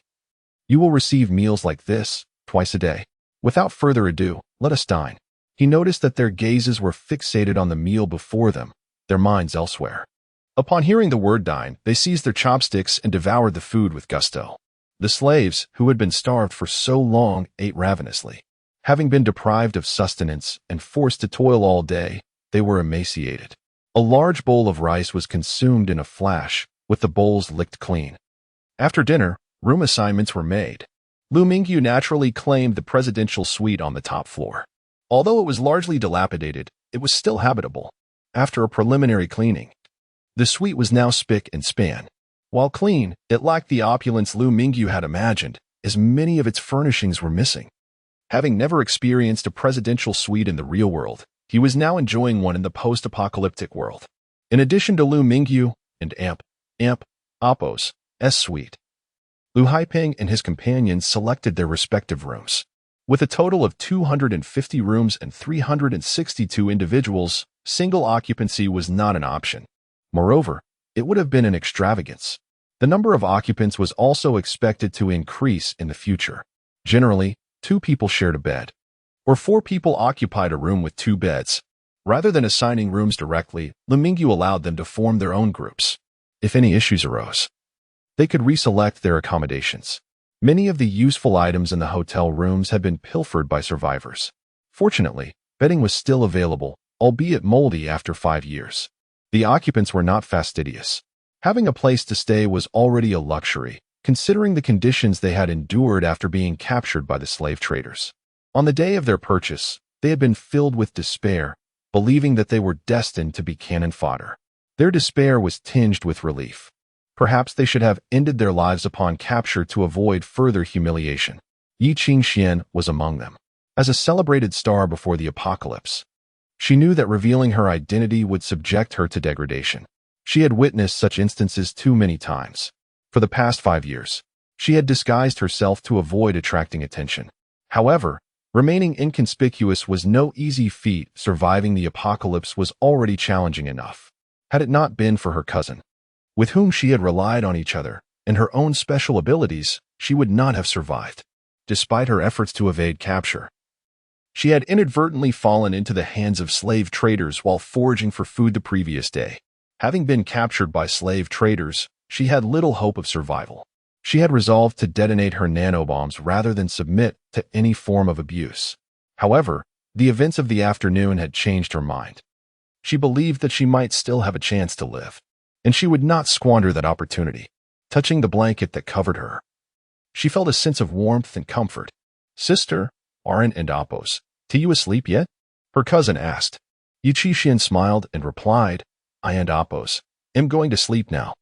A: you will receive meals like this, twice a day. Without further ado, let us dine." He noticed that their gazes were fixated on the meal before them, their minds elsewhere. Upon hearing the word dine, they seized their chopsticks and devoured the food with gusto. The slaves, who had been starved for so long, ate ravenously. Having been deprived of sustenance and forced to toil all day, they were emaciated. A large bowl of rice was consumed in a flash, with the bowls licked clean. After dinner, room assignments were made. Liu Mingyu naturally claimed the presidential suite on the top floor. Although it was largely dilapidated, it was still habitable. After a preliminary cleaning, the suite was now spick and span. While clean, it lacked the opulence Liu Mingyu had imagined, as many of its furnishings were missing. Having never experienced a presidential suite in the real world, he was now enjoying one in the post-apocalyptic world. In addition to Liu Mingyu and Appo's suite, Liu Haipeng and his companions selected their respective rooms. With a total of 250 rooms and 362 individuals, single occupancy was not an option. Moreover, it would have been an extravagance. The number of occupants was also expected to increase in the future. Generally, 2 people shared a bed, or 4 people occupied a room with 2 beds. Rather than assigning rooms directly, Liu Mingyu allowed them to form their own groups. If any issues arose, they could reselect their accommodations. Many of the useful items in the hotel rooms had been pilfered by survivors. Fortunately, bedding was still available, albeit moldy after 5 years. The occupants were not fastidious. Having a place to stay was already a luxury, considering the conditions they had endured after being captured by the slave traders. On the day of their purchase, they had been filled with despair, believing that they were destined to be cannon fodder. Their despair was tinged with relief. Perhaps they should have ended their lives upon capture to avoid further humiliation. Yi Qingxian was among them. As a celebrated star before the apocalypse, she knew that revealing her identity would subject her to degradation. She had witnessed such instances too many times. For the past 5 years, she had disguised herself to avoid attracting attention. However, remaining inconspicuous was no easy feat. Surviving the apocalypse was already challenging enough. Had it not been for her cousin, with whom she had relied on each other, and her own special abilities, she would not have survived. Despite her efforts to evade capture, she had inadvertently fallen into the hands of slave traders while foraging for food the previous day. Having been captured by slave traders, she had little hope of survival. She had resolved to detonate her nanobombs rather than submit to any form of abuse. However, the events of the afternoon had changed her mind. She believed that she might still have a chance to live, and she would not squander that opportunity. Touching the blanket that covered her, she felt a sense of warmth and comfort. "Sister, aren't and Appo's, are you asleep yet?" her cousin asked. Yu Qixian smiled and replied, I and Appos. Am going to sleep now.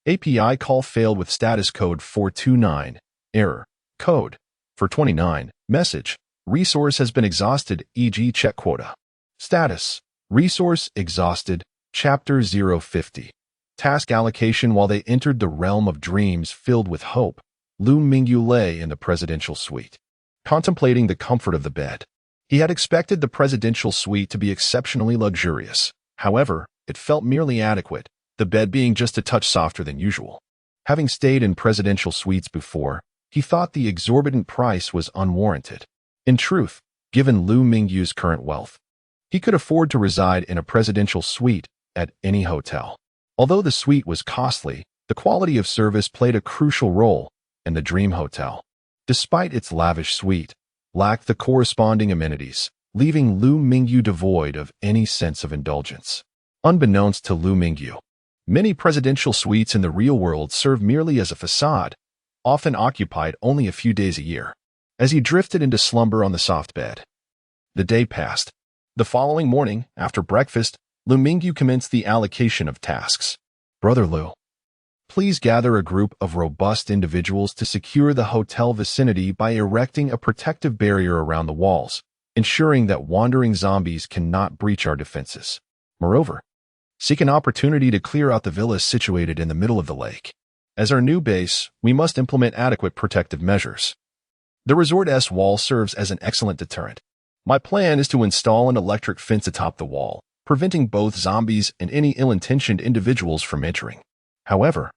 A: API call failed with status code 429. Error. Code. 429. Message. Resource has been exhausted, e.g. check quota. Status. Resource exhausted. Chapter 050. Task allocation. While they entered the realm of dreams filled with hope, Liu Mingyu lay in the presidential suite, contemplating the comfort of the bed. He had expected the presidential suite to be exceptionally luxurious. However, it felt merely adequate, the bed being just a touch softer than usual. Having stayed in presidential suites before, he thought the exorbitant price was unwarranted. In truth, given Liu Mingyu's current wealth, he could afford to reside in a presidential suite at any hotel. Although the suite was costly, the quality of service played a crucial role, and the Dream Hotel, despite its lavish suite, lacked the corresponding amenities, leaving Liu Mingyu devoid of any sense of indulgence. Unbeknownst to Liu Mingyu, many presidential suites in the real world serve merely as a facade, often occupied only a few days a year. As he drifted into slumber on the soft bed, the day passed. The following morning, after breakfast, Liu Mingyu commenced the allocation of tasks. Brother Liu, please gather a group of robust individuals to secure the hotel vicinity by erecting a protective barrier around the walls, ensuring that wandering zombies cannot breach our defenses. Moreover, seek an opportunity to clear out the villas situated in the middle of the lake. As our new base, we must implement adequate protective measures. The resort's wall serves as an excellent deterrent. My plan is to install an electric fence atop the wall, preventing both zombies and any ill-intentioned individuals from entering. However,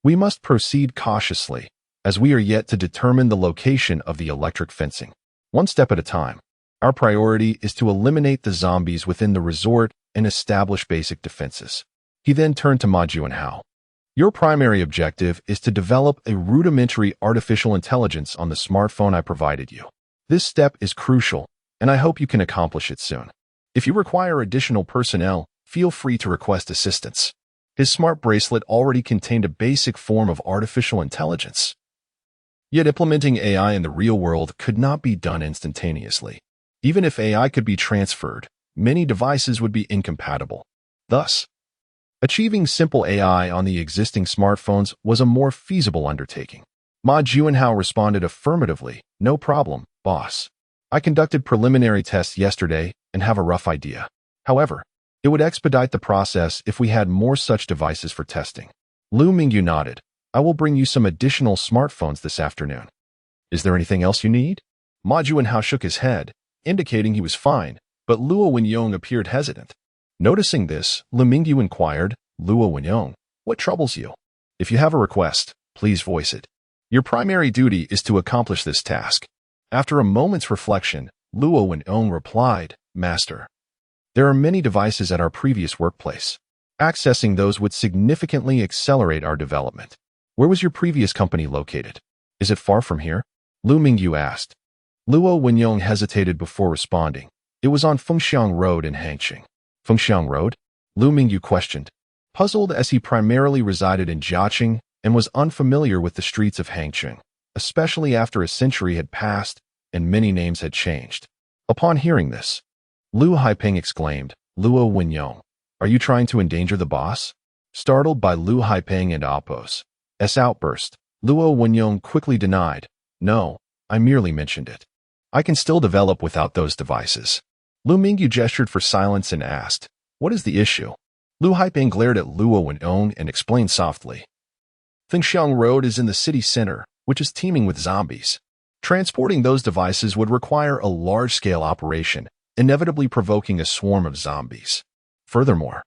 A: we must proceed cautiously, as we are yet to determine the location of the electric fencing. One step at a time. Our priority is to eliminate the zombies within the resort and establish basic defenses. He then turned to Ma Juanhao. Your primary objective is to develop a rudimentary artificial intelligence on the smartphone I provided you. This step is crucial, and I hope you can accomplish it soon. If you require additional personnel, feel free to request assistance. His smart bracelet already contained a basic form of artificial intelligence. Yet implementing AI in the real world could not be done instantaneously. Even if AI could be transferred, many devices would be incompatible. Thus, achieving simple AI on the existing smartphones was a more feasible undertaking. Ma Juanhao responded affirmatively, no problem, boss. I conducted preliminary tests yesterday and have a rough idea. However, it would expedite the process if we had more such devices for testing. Liu Mingyu nodded. I will bring you some additional smartphones this afternoon. Is there anything else you need? Ma Juanhao shook his head, indicating he was fine, but Luo Wenyong appeared hesitant. Noticing this, Liu Mingyu inquired, Luo Wenyong, what troubles you? If you have a request, please voice it. Your primary duty is to accomplish this task. After a moment's reflection, Luo Wenyong replied, Master, there are many devices at our previous workplace. Accessing those would significantly accelerate our development. Where was your previous company located? Is it far from here? Liu Mingyu asked. Luo Wenyong hesitated before responding. It was on Fengxiang Road in Hangqing. Fengxiang Road? Liu Mingyu questioned, puzzled as he primarily resided in Jiaqing and was unfamiliar with the streets of Hangqing, especially after a century had passed and many names had changed. Upon hearing this, Liu Haiping exclaimed, Luo Wenyong, are you trying to endanger the boss? Startled by Liu Haiping and Appos' outburst, Luo Wenyong quickly denied, no, I merely mentioned it. I can still develop without those devices. Liu Mingyu gestured for silence and asked, what is the issue? Liu Haiping glared at Luo Wenyong and explained softly. Fengxiang Road is in the city center, which is teeming with zombies. Transporting those devices would require a large-scale operation, inevitably provoking a swarm of zombies. Furthermore,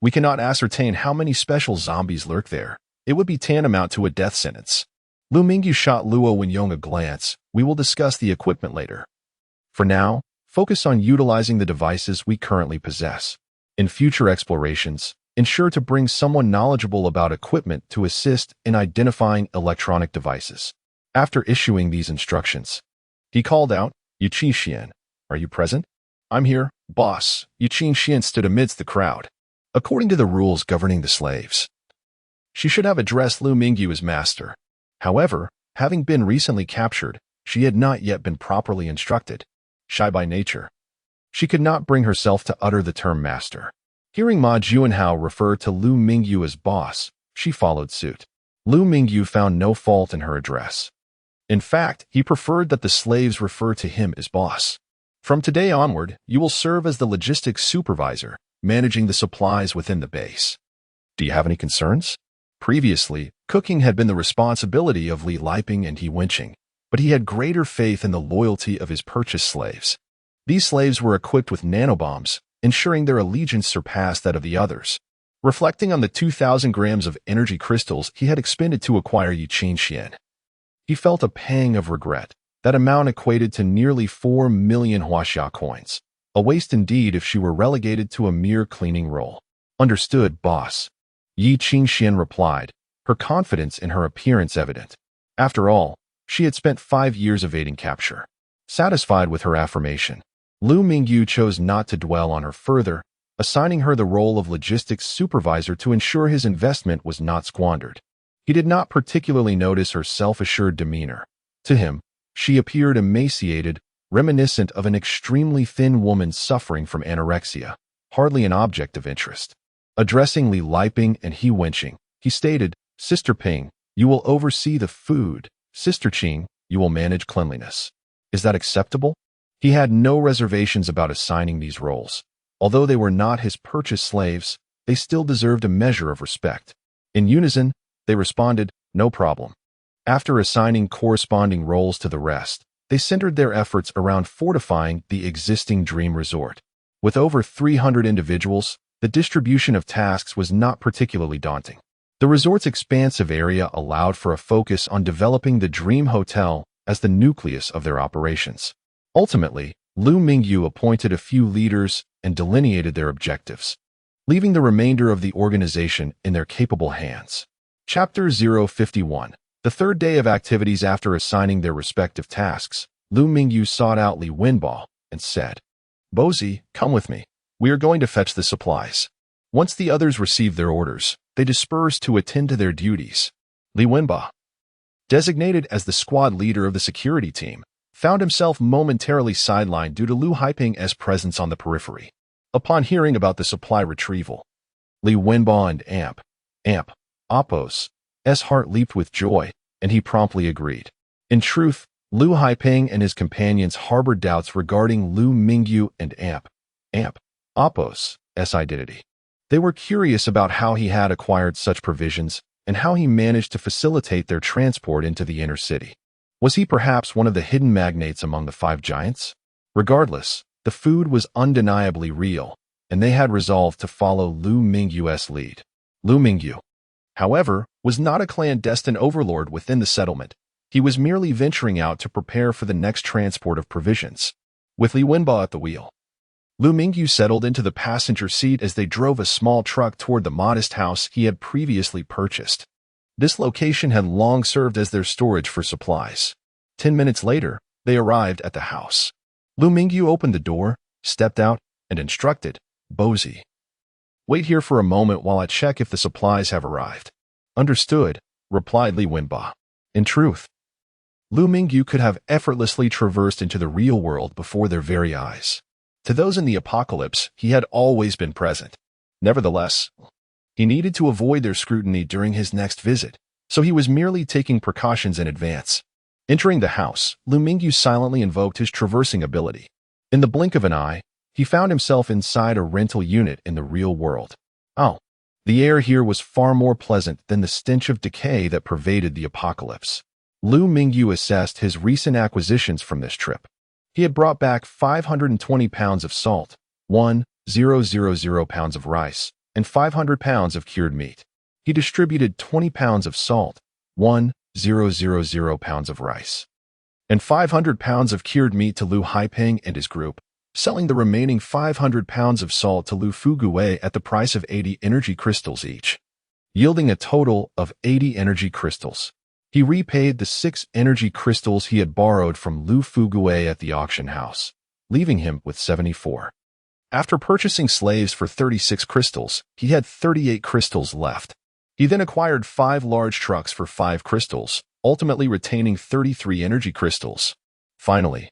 A: we cannot ascertain how many special zombies lurk there. It would be tantamount to a death sentence. Liu Mingyu shot Luo Wenyong a glance. We will discuss the equipment later. For now, focus on utilizing the devices we currently possess. In future explorations, ensure to bring someone knowledgeable about equipment to assist in identifying electronic devices. After issuing these instructions, he called out, Yu Qixian, are you present? I'm here, boss. Yu Qixian stood amidst the crowd. According to the rules governing the slaves, she should have addressed Liu Mingyu as master. However, having been recently captured, she had not yet been properly instructed. Shy by nature, She could not bring herself to utter the term master. Hearing Ma Juanhao refer to Liu Mingyu as boss, she followed suit. Liu Mingyu found no fault in her address. In fact, he preferred that the slaves refer to him as boss. From today onward, you will serve as the logistics supervisor, managing the supplies within the base. Do you have any concerns? Previously, cooking had been the responsibility of Li Liping and He Wenqing, but he had greater faith in the loyalty of his purchased slaves. These slaves were equipped with nanobombs, ensuring their allegiance surpassed that of the others. Reflecting on the 2,000 grams of energy crystals he had expended to acquire Yi Qingxian, he felt a pang of regret. That amount equated to nearly 4 million huaxia coins. A waste indeed if she were relegated to a mere cleaning role. Understood, boss. Yi Qingxian replied, her confidence in her appearance evident. After all, she had spent 5 years evading capture. Satisfied with her affirmation, Liu Mingyu chose not to dwell on her further, assigning her the role of logistics supervisor to ensure his investment was not squandered. He did not particularly notice her self-assured demeanor. To him, she appeared emaciated, reminiscent of an extremely thin woman suffering from anorexia, hardly an object of interest. Addressing Li Liping and He Wenqing, he stated, Sister Ping, you will oversee the food. Sister Qing, you will manage cleanliness. Is that acceptable? He had no reservations about assigning these roles. Although they were not his purchased slaves, they still deserved a measure of respect. In unison, they responded, no problem. After assigning corresponding roles to the rest, they centered their efforts around fortifying the existing dream resort. With over 300 individuals, the distribution of tasks was not particularly daunting. The resort's expansive area allowed for a focus on developing the Dream Hotel as the nucleus of their operations. Ultimately, Liu Mingyu appointed a few leaders and delineated their objectives, leaving the remainder of the organization in their capable hands. Chapter 051. The third day of activities after assigning their respective tasks, Liu Mingyu sought out Li Wenbo and said, Bozi, come with me. We are going to fetch the supplies. Once the others received their orders, they dispersed to attend to their duties. Li Wenbo, designated as the squad leader of the security team, found himself momentarily sidelined due to Liu Haiping's presence on the periphery. Upon hearing about the supply retrieval, Li Wenbo and Amp, Oppos, S. heart leaped with joy, and he promptly agreed. In truth, Liu Haiping and his companions harbored doubts regarding Liu Mingyu and Amp, Oppos, S. identity. They were curious about how he had acquired such provisions and how he managed to facilitate their transport into the inner city. Was he perhaps one of the hidden magnates among the 5 giants? Regardless, the food was undeniably real, and they had resolved to follow Liu Mingyu's lead. Liu Mingyu, however, was not a clandestine overlord within the settlement. He was merely venturing out to prepare for the next transport of provisions. With Li Wenbo at the wheel, Liu Mingyu settled into the passenger seat as they drove a small truck toward the modest house he had previously purchased. This location had long served as their storage for supplies. 10 minutes later, they arrived at the house. Liu Mingyu opened the door, stepped out, and instructed, Bozi, wait here for a moment while I check if the supplies have arrived. Understood, replied Li Wenbo. In truth, Liu Mingyu could have effortlessly traversed into the real world before their very eyes. To those in the apocalypse, he had always been present. Nevertheless, he needed to avoid their scrutiny during his next visit, so he was merely taking precautions in advance. Entering the house, Liu Mingyu silently invoked his traversing ability. In the blink of an eye, he found himself inside a rental unit in the real world. Oh, the air here was far more pleasant than the stench of decay that pervaded the apocalypse. Liu Mingyu assessed his recent acquisitions from this trip. He had brought back 520 pounds of salt, 1,000 pounds of rice, and 500 pounds of cured meat. He distributed 20 pounds of salt, 1,000 pounds of rice, and 500 pounds of cured meat to Liu Haiping and his group, selling the remaining 500 pounds of salt to Liu Fugui at the price of 80 energy crystals each, yielding a total of 80 energy crystals. He repaid the 6 energy crystals he had borrowed from Liu Fugui at the auction house, leaving him with 74. After purchasing slaves for 36 crystals, he had 38 crystals left. He then acquired 5 large trucks for 5 crystals, ultimately retaining 33 energy crystals. Finally,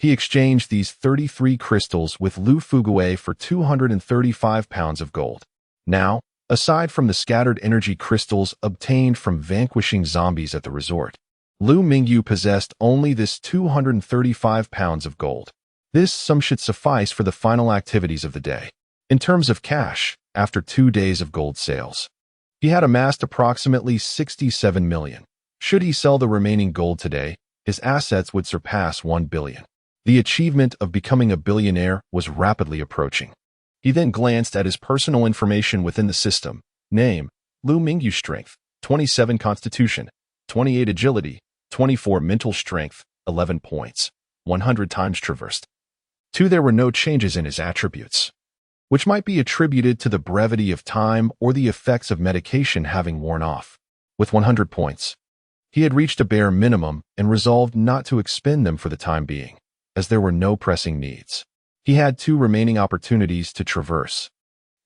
A: He exchanged these 33 crystals with Liu Fugue for 235 pounds of gold. Now, aside from the scattered energy crystals obtained from vanquishing zombies at the resort, Liu Mingyu possessed only this 235 pounds of gold. This sum should suffice for the final activities of the day. In terms of cash, after 2 days of gold sales, he had amassed approximately 67 million. Should he sell the remaining gold today, his assets would surpass 1 billion. The achievement of becoming a billionaire was rapidly approaching. He then glanced at his personal information within the system. Name: Liu Mingyu. Strength: 27 Constitution, 28 Agility, 24 Mental Strength, 11 points, 100 times traversed. 2. There were no changes in his attributes, which might be attributed to the brevity of time or the effects of medication having worn off. With 100 points, he had reached a bare minimum and resolved not to expend them for the time being, as there were no pressing needs. He had 2 remaining opportunities to traverse,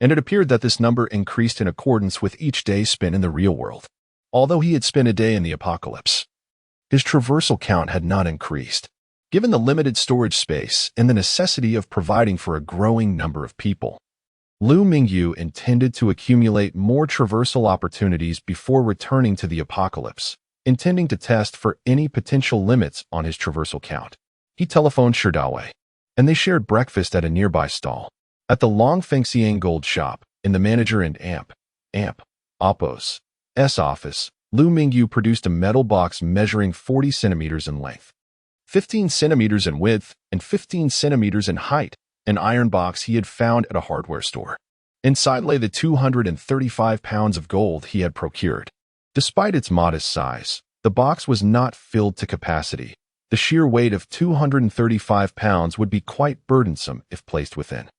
A: and it appeared that this number increased in accordance with each day spent in the real world. Although he had spent a day in the apocalypse, his traversal count had not increased. Given the limited storage space and the necessity of providing for a growing number of people, Liu Mingyu intended to accumulate more traversal opportunities before returning to the apocalypse, intending to test for any potential limits on his traversal count. He telephoned Shidawe, and they shared breakfast at a nearby stall. At the Long Fengxiang Gold Shop, in the manager and Oppo's office, Liu Mingyu produced a metal box measuring 40 centimeters in length, 15 centimeters in width, and 15 centimeters in height, an iron box he had found at a hardware store. Inside lay the 235 pounds of gold he had procured. Despite its modest size, the box was not filled to capacity. The sheer weight of 235 pounds would be quite burdensome if placed within.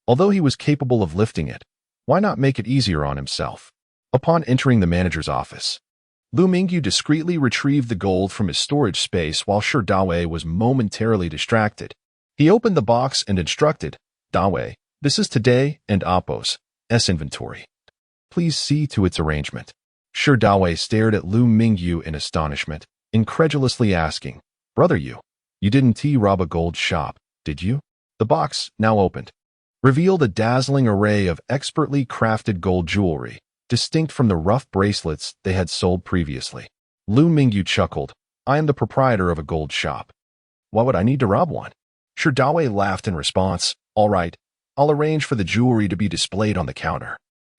A: Although he was capable of lifting it, why not make it easier on himself? Upon entering the manager's office, Liu Mingyu discreetly retrieved the gold from his storage space while Dawe was momentarily distracted. He opened the box and instructed, "Dawe, this is today and Oppo's inventory. Please see to its arrangement." Dawe stared at Liu Mingyu in astonishment, incredulously asking, "Brother, you didn't rob a gold shop, did you?" The box, now opened, revealed a dazzling array of expertly crafted gold jewelry, distinct from the rough bracelets they had sold previously. Liu Mingyu chuckled, "I am the proprietor of a gold shop. Why would I need to rob one?" Dawe laughed in response, "All right, I'll arrange for the jewelry to be displayed on the counter.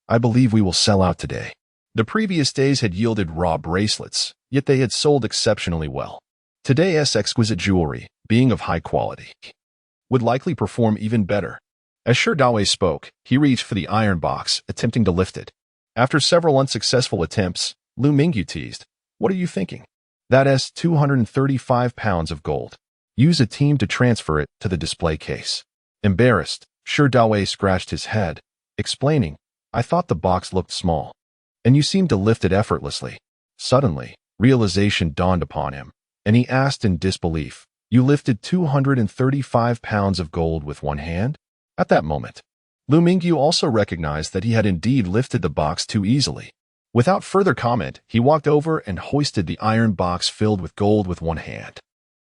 A: I believe we will sell out today." The previous days had yielded raw bracelets, yet they had sold exceptionally well. Today's exquisite jewelry, being of high quality, would likely perform even better. As Dawe spoke, he reached for the iron box, attempting to lift it. After several unsuccessful attempts, Liu Mingyu teased, "What are you thinking? That's 235 pounds of gold. Use a team to transfer it to the display case." Embarrassed, Dawe scratched his head, explaining, "I thought the box looked small, and you seemed to lift it effortlessly." Suddenly, realization dawned upon him, and he asked in disbelief, "You lifted 235 pounds of gold with one hand?" At that moment, Liu Mingyu also recognized that he had indeed lifted the box too easily. Without further comment, he walked over and hoisted the iron box filled with gold with one hand.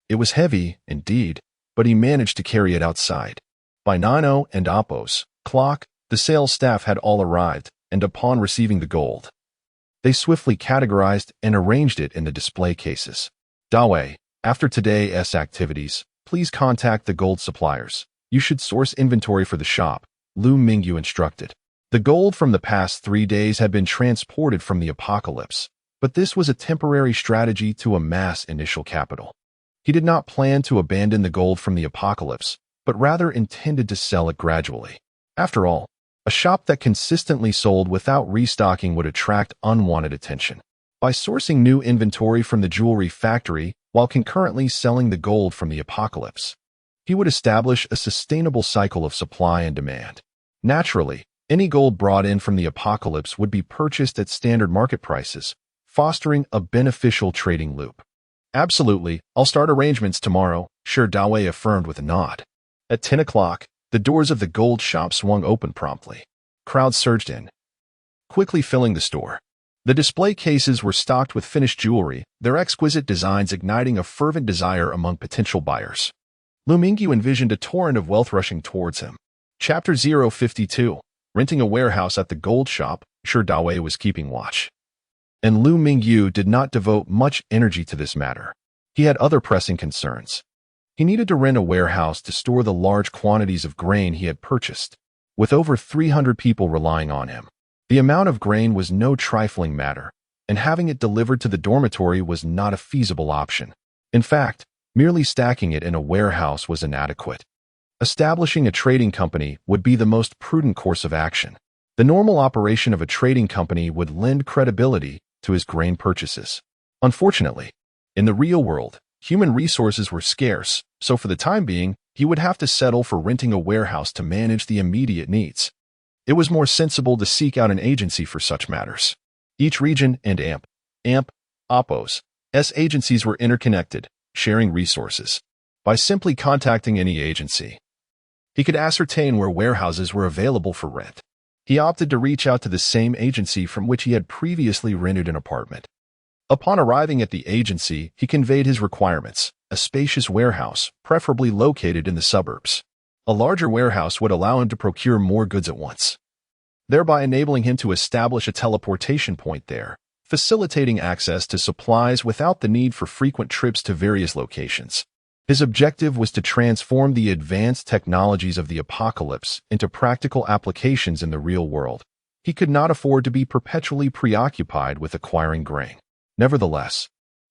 A: It was heavy, indeed, but he managed to carry it outside. By 9:00 and Oppo's clock, the sales staff had all arrived, and upon receiving the gold, they swiftly categorized and arranged it in the display cases. "Dawe, after today's activities, please contact the gold suppliers. You should source inventory for the shop," Liu Mingyu instructed. The gold from the past 3 days had been transported from the apocalypse, but this was a temporary strategy to amass initial capital. He did not plan to abandon the gold from the apocalypse, but rather intended to sell it gradually. After all, a shop that consistently sold without restocking would attract unwanted attention. By sourcing new inventory from the jewelry factory while concurrently selling the gold from the apocalypse, he would establish a sustainable cycle of supply and demand. Naturally, any gold brought in from the apocalypse would be purchased at standard market prices, fostering a beneficial trading loop. "Absolutely, I'll start arrangements tomorrow," Dawe affirmed with a nod. At 10 o'clock, the doors of the gold shop swung open promptly. Crowds surged in, quickly filling the store. The display cases were stocked with finished jewelry, their exquisite designs igniting a fervent desire among potential buyers. Liu Mingyu envisioned a torrent of wealth rushing towards him. Chapter 052. Renting a warehouse at the gold shop, sure Dawei was keeping watch. And Liu Mingyu did not devote much energy to this matter. He had other pressing concerns. He needed to rent a warehouse to store the large quantities of grain he had purchased, with over 300 people relying on him. The amount of grain was no trifling matter, and having it delivered to the dormitory was not a feasible option. In fact, merely stacking it in a warehouse was inadequate. Establishing a trading company would be the most prudent course of action. The normal operation of a trading company would lend credibility to his grain purchases. Unfortunately, in the real world, human resources were scarce, so for the time being, he would have to settle for renting a warehouse to manage the immediate needs. It was more sensible to seek out an agency for such matters. Each region and AMPO's agencies were interconnected, sharing resources. By simply contacting any agency, he could ascertain where warehouses were available for rent. He opted to reach out to the same agency from which he had previously rented an apartment. Upon arriving at the agency, he conveyed his requirements: a spacious warehouse, preferably located in the suburbs. A larger warehouse would allow him to procure more goods at once, thereby enabling him to establish a teleportation point there, facilitating access to supplies without the need for frequent trips to various locations. His objective was to transform the advanced technologies of the apocalypse into practical applications in the real world. He could not afford to be perpetually preoccupied with acquiring grain. Nevertheless,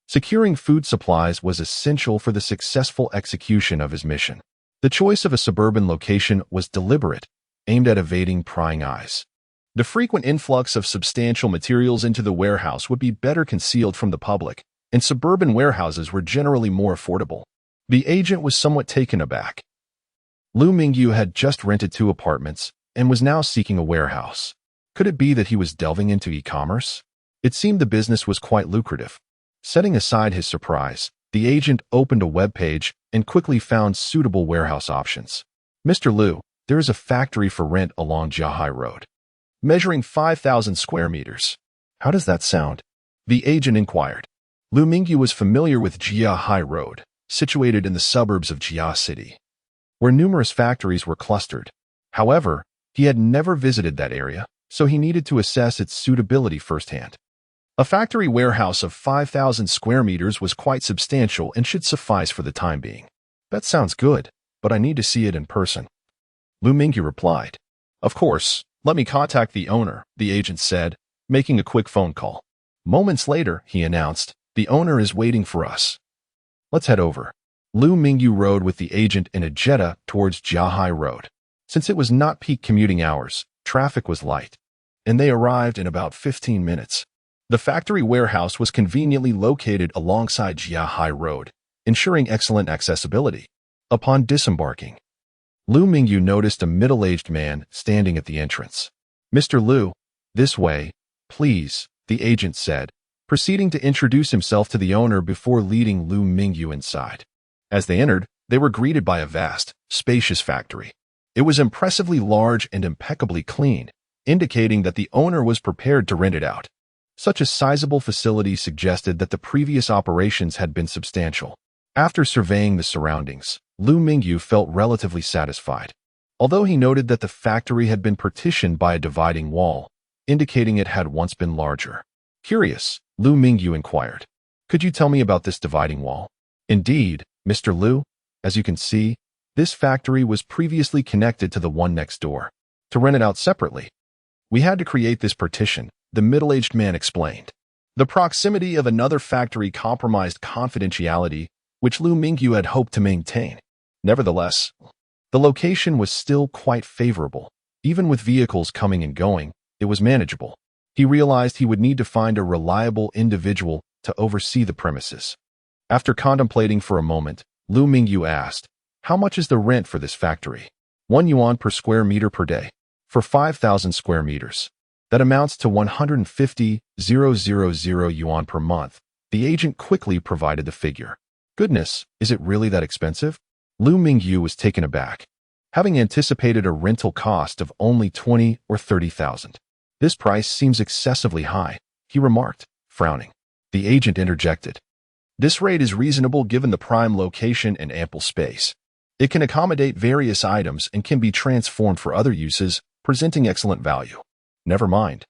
A: securing food supplies was essential for the successful execution of his mission. The choice of a suburban location was deliberate, aimed at evading prying eyes. The frequent influx of substantial materials into the warehouse would be better concealed from the public, and suburban warehouses were generally more affordable. The agent was somewhat taken aback. Liu Mingyu had just rented 2 apartments and was now seeking a warehouse. Could it be that he was delving into e-commerce? It seemed the business was quite lucrative. Setting aside his surprise, the agent opened a web page and quickly found suitable warehouse options. Mr. Liu, there is a factory for rent along Jiahai Road, measuring 5,000 square meters. How does that sound? The agent inquired. Liu Mingyu was familiar with Jiahai Road, situated in the suburbs of Jia City, where numerous factories were clustered. However, he had never visited that area, so he needed to assess its suitability firsthand. A factory warehouse of 5,000 square meters was quite substantial and should suffice for the time being. That sounds good, but I need to see it in person. Liu Mingyu replied. Of course, let me contact the owner, the agent said, making a quick phone call. Moments later, he announced, the owner is waiting for us. Let's head over. Liu Mingyu rode with the agent in a Jetta towards Jiahai Road. Since it was not peak commuting hours, traffic was light, and they arrived in about 15 minutes. The factory warehouse was conveniently located alongside Jiahai Road, ensuring excellent accessibility. Upon disembarking, Liu Mingyu noticed a middle-aged man standing at the entrance. Mr. Liu, this way, please, the agent said, proceeding to introduce himself to the owner before leading Liu Mingyu inside. As they entered, they were greeted by a vast, spacious factory. It was impressively large and impeccably clean, indicating that the owner was prepared to rent it out. Such a sizable facility suggested that the previous operations had been substantial. After surveying the surroundings, Liu Mingyu felt relatively satisfied. Although he noted that the factory had been partitioned by a dividing wall, indicating it had once been larger. Curious, Liu Mingyu inquired. Could you tell me about this dividing wall? Indeed, Mr. Liu, as you can see, this factory was previously connected to the one next door. To rent it out separately, we had to create this partition, the middle-aged man explained. The proximity of another factory compromised confidentiality, which Liu Mingyu had hoped to maintain. Nevertheless, the location was still quite favorable. Even with vehicles coming and going, it was manageable. He realized he would need to find a reliable individual to oversee the premises. After contemplating for a moment, Liu Mingyu asked, how much is the rent for this factory? 1 yuan per square meter per day. For 5,000 square meters. That amounts to 150,000 yuan per month. The agent quickly provided the figure. Goodness, is it really that expensive? Liu Mingyu was taken aback, having anticipated a rental cost of only 20 or 30,000. This price seems excessively high, he remarked, frowning. The agent interjected. This rate is reasonable given the prime location and ample space. It can accommodate various items and can be transformed for other uses, presenting excellent value. Never mind.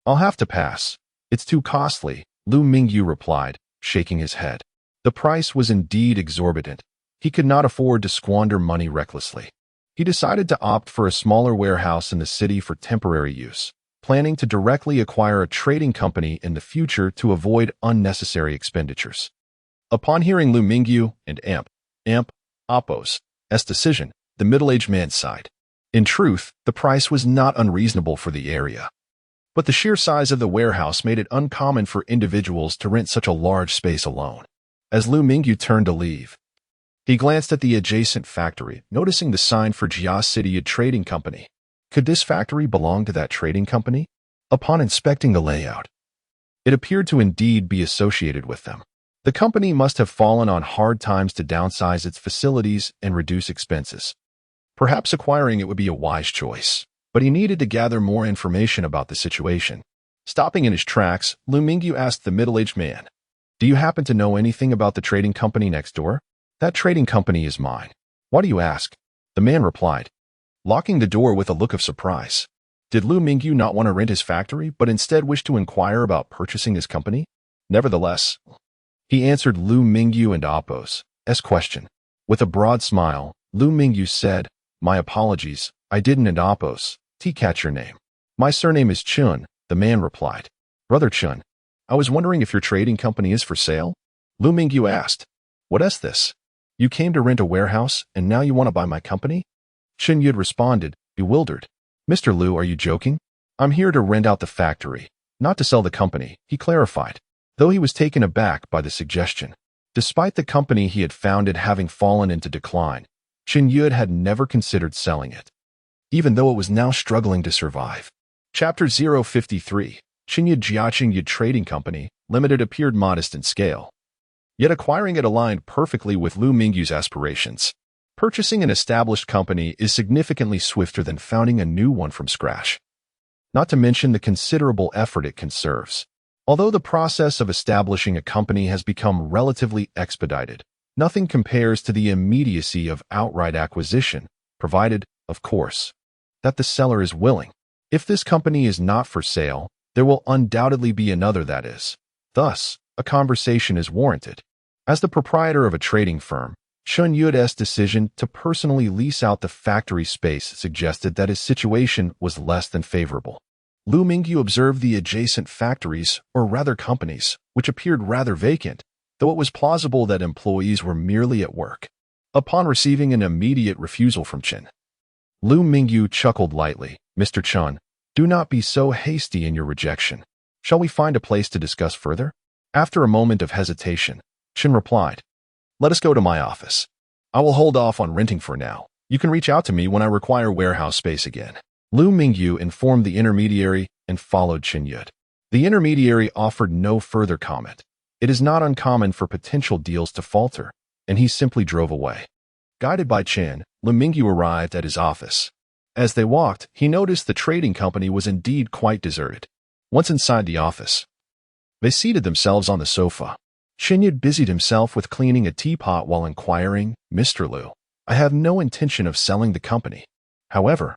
A: I'll have to pass. It's too costly, Liu Mingyu replied, shaking his head. The price was indeed exorbitant. He could not afford to squander money recklessly. He decided to opt for a smaller warehouse in the city for temporary use, planning to directly acquire a trading company in the future to avoid unnecessary expenditures. Upon hearing Liu Mingyu and Apo's decision, the middle-aged man sighed. In truth, the price was not unreasonable for the area. But the sheer size of the warehouse made it uncommon for individuals to rent such a large space alone. As Liu Mingyu turned to leave, he glanced at the adjacent factory, noticing the sign for Jia City Trading Company. Could this factory belong to that trading company? Upon inspecting the layout, it appeared to indeed be associated with them. The company must have fallen on hard times to downsize its facilities and reduce expenses. Perhaps acquiring it would be a wise choice, but he needed to gather more information about the situation. Stopping in his tracks, Liu Mingyu asked the middle-aged man, "Do you happen to know anything about the trading company next door?" "That trading company is mine." "Why do you ask?" The man replied, locking the door with a look of surprise. Did Liu Mingyu not want to rent his factory, but instead wish to inquire about purchasing his company? Nevertheless, he answered Liu Mingyu and Apo's question. With a broad smile, Liu Mingyu said, "My apologies, I didn't and Apo's catch your name." "My surname is Chun," the man replied. "Brother Chun, I was wondering if your trading company is for sale?" Liu Mingyu asked. "What is this? You came to rent a warehouse, and now you want to buy my company?" Chun Yud responded, bewildered. "Mr. Liu, are you joking? I'm here to rent out the factory, not to sell the company," he clarified, though he was taken aback by the suggestion. Despite the company he had founded having fallen into decline, Chun Yud had never considered selling it, even though it was now struggling to survive. Chapter 053, Chun Yud Jiaqing Yud Trading Company, Limited appeared modest in scale. Yet acquiring it aligned perfectly with Liu Mingyu's aspirations. Purchasing an established company is significantly swifter than founding a new one from scratch, not to mention the considerable effort it conserves. Although the process of establishing a company has become relatively expedited, nothing compares to the immediacy of outright acquisition, provided, of course, that the seller is willing. If this company is not for sale, there will undoubtedly be another that is. Thus, a conversation is warranted. As the proprietor of a trading firm, Chun Yud's decision to personally lease out the factory space suggested that his situation was less than favorable. Liu Mingyu observed the adjacent factories, or rather companies, which appeared rather vacant, though it was plausible that employees were merely at work. Upon receiving an immediate refusal from Chun, Liu Mingyu chuckled lightly. "Mr. Chun, do not be so hasty in your rejection. Shall we find a place to discuss further?" After a moment of hesitation, Chun replied, "Let us go to my office. I will hold off on renting for now. You can reach out to me when I require warehouse space again." Liu Mingyu informed the intermediary and followed Chun Yud. The intermediary offered no further comment. It is not uncommon for potential deals to falter, and he simply drove away. Guided by Chun, Liu Mingyu arrived at his office. As they walked, he noticed the trading company was indeed quite deserted. Once inside the office, they seated themselves on the sofa. Chun Yud busied himself with cleaning a teapot while inquiring, "Mr. Liu, I have no intention of selling the company. However,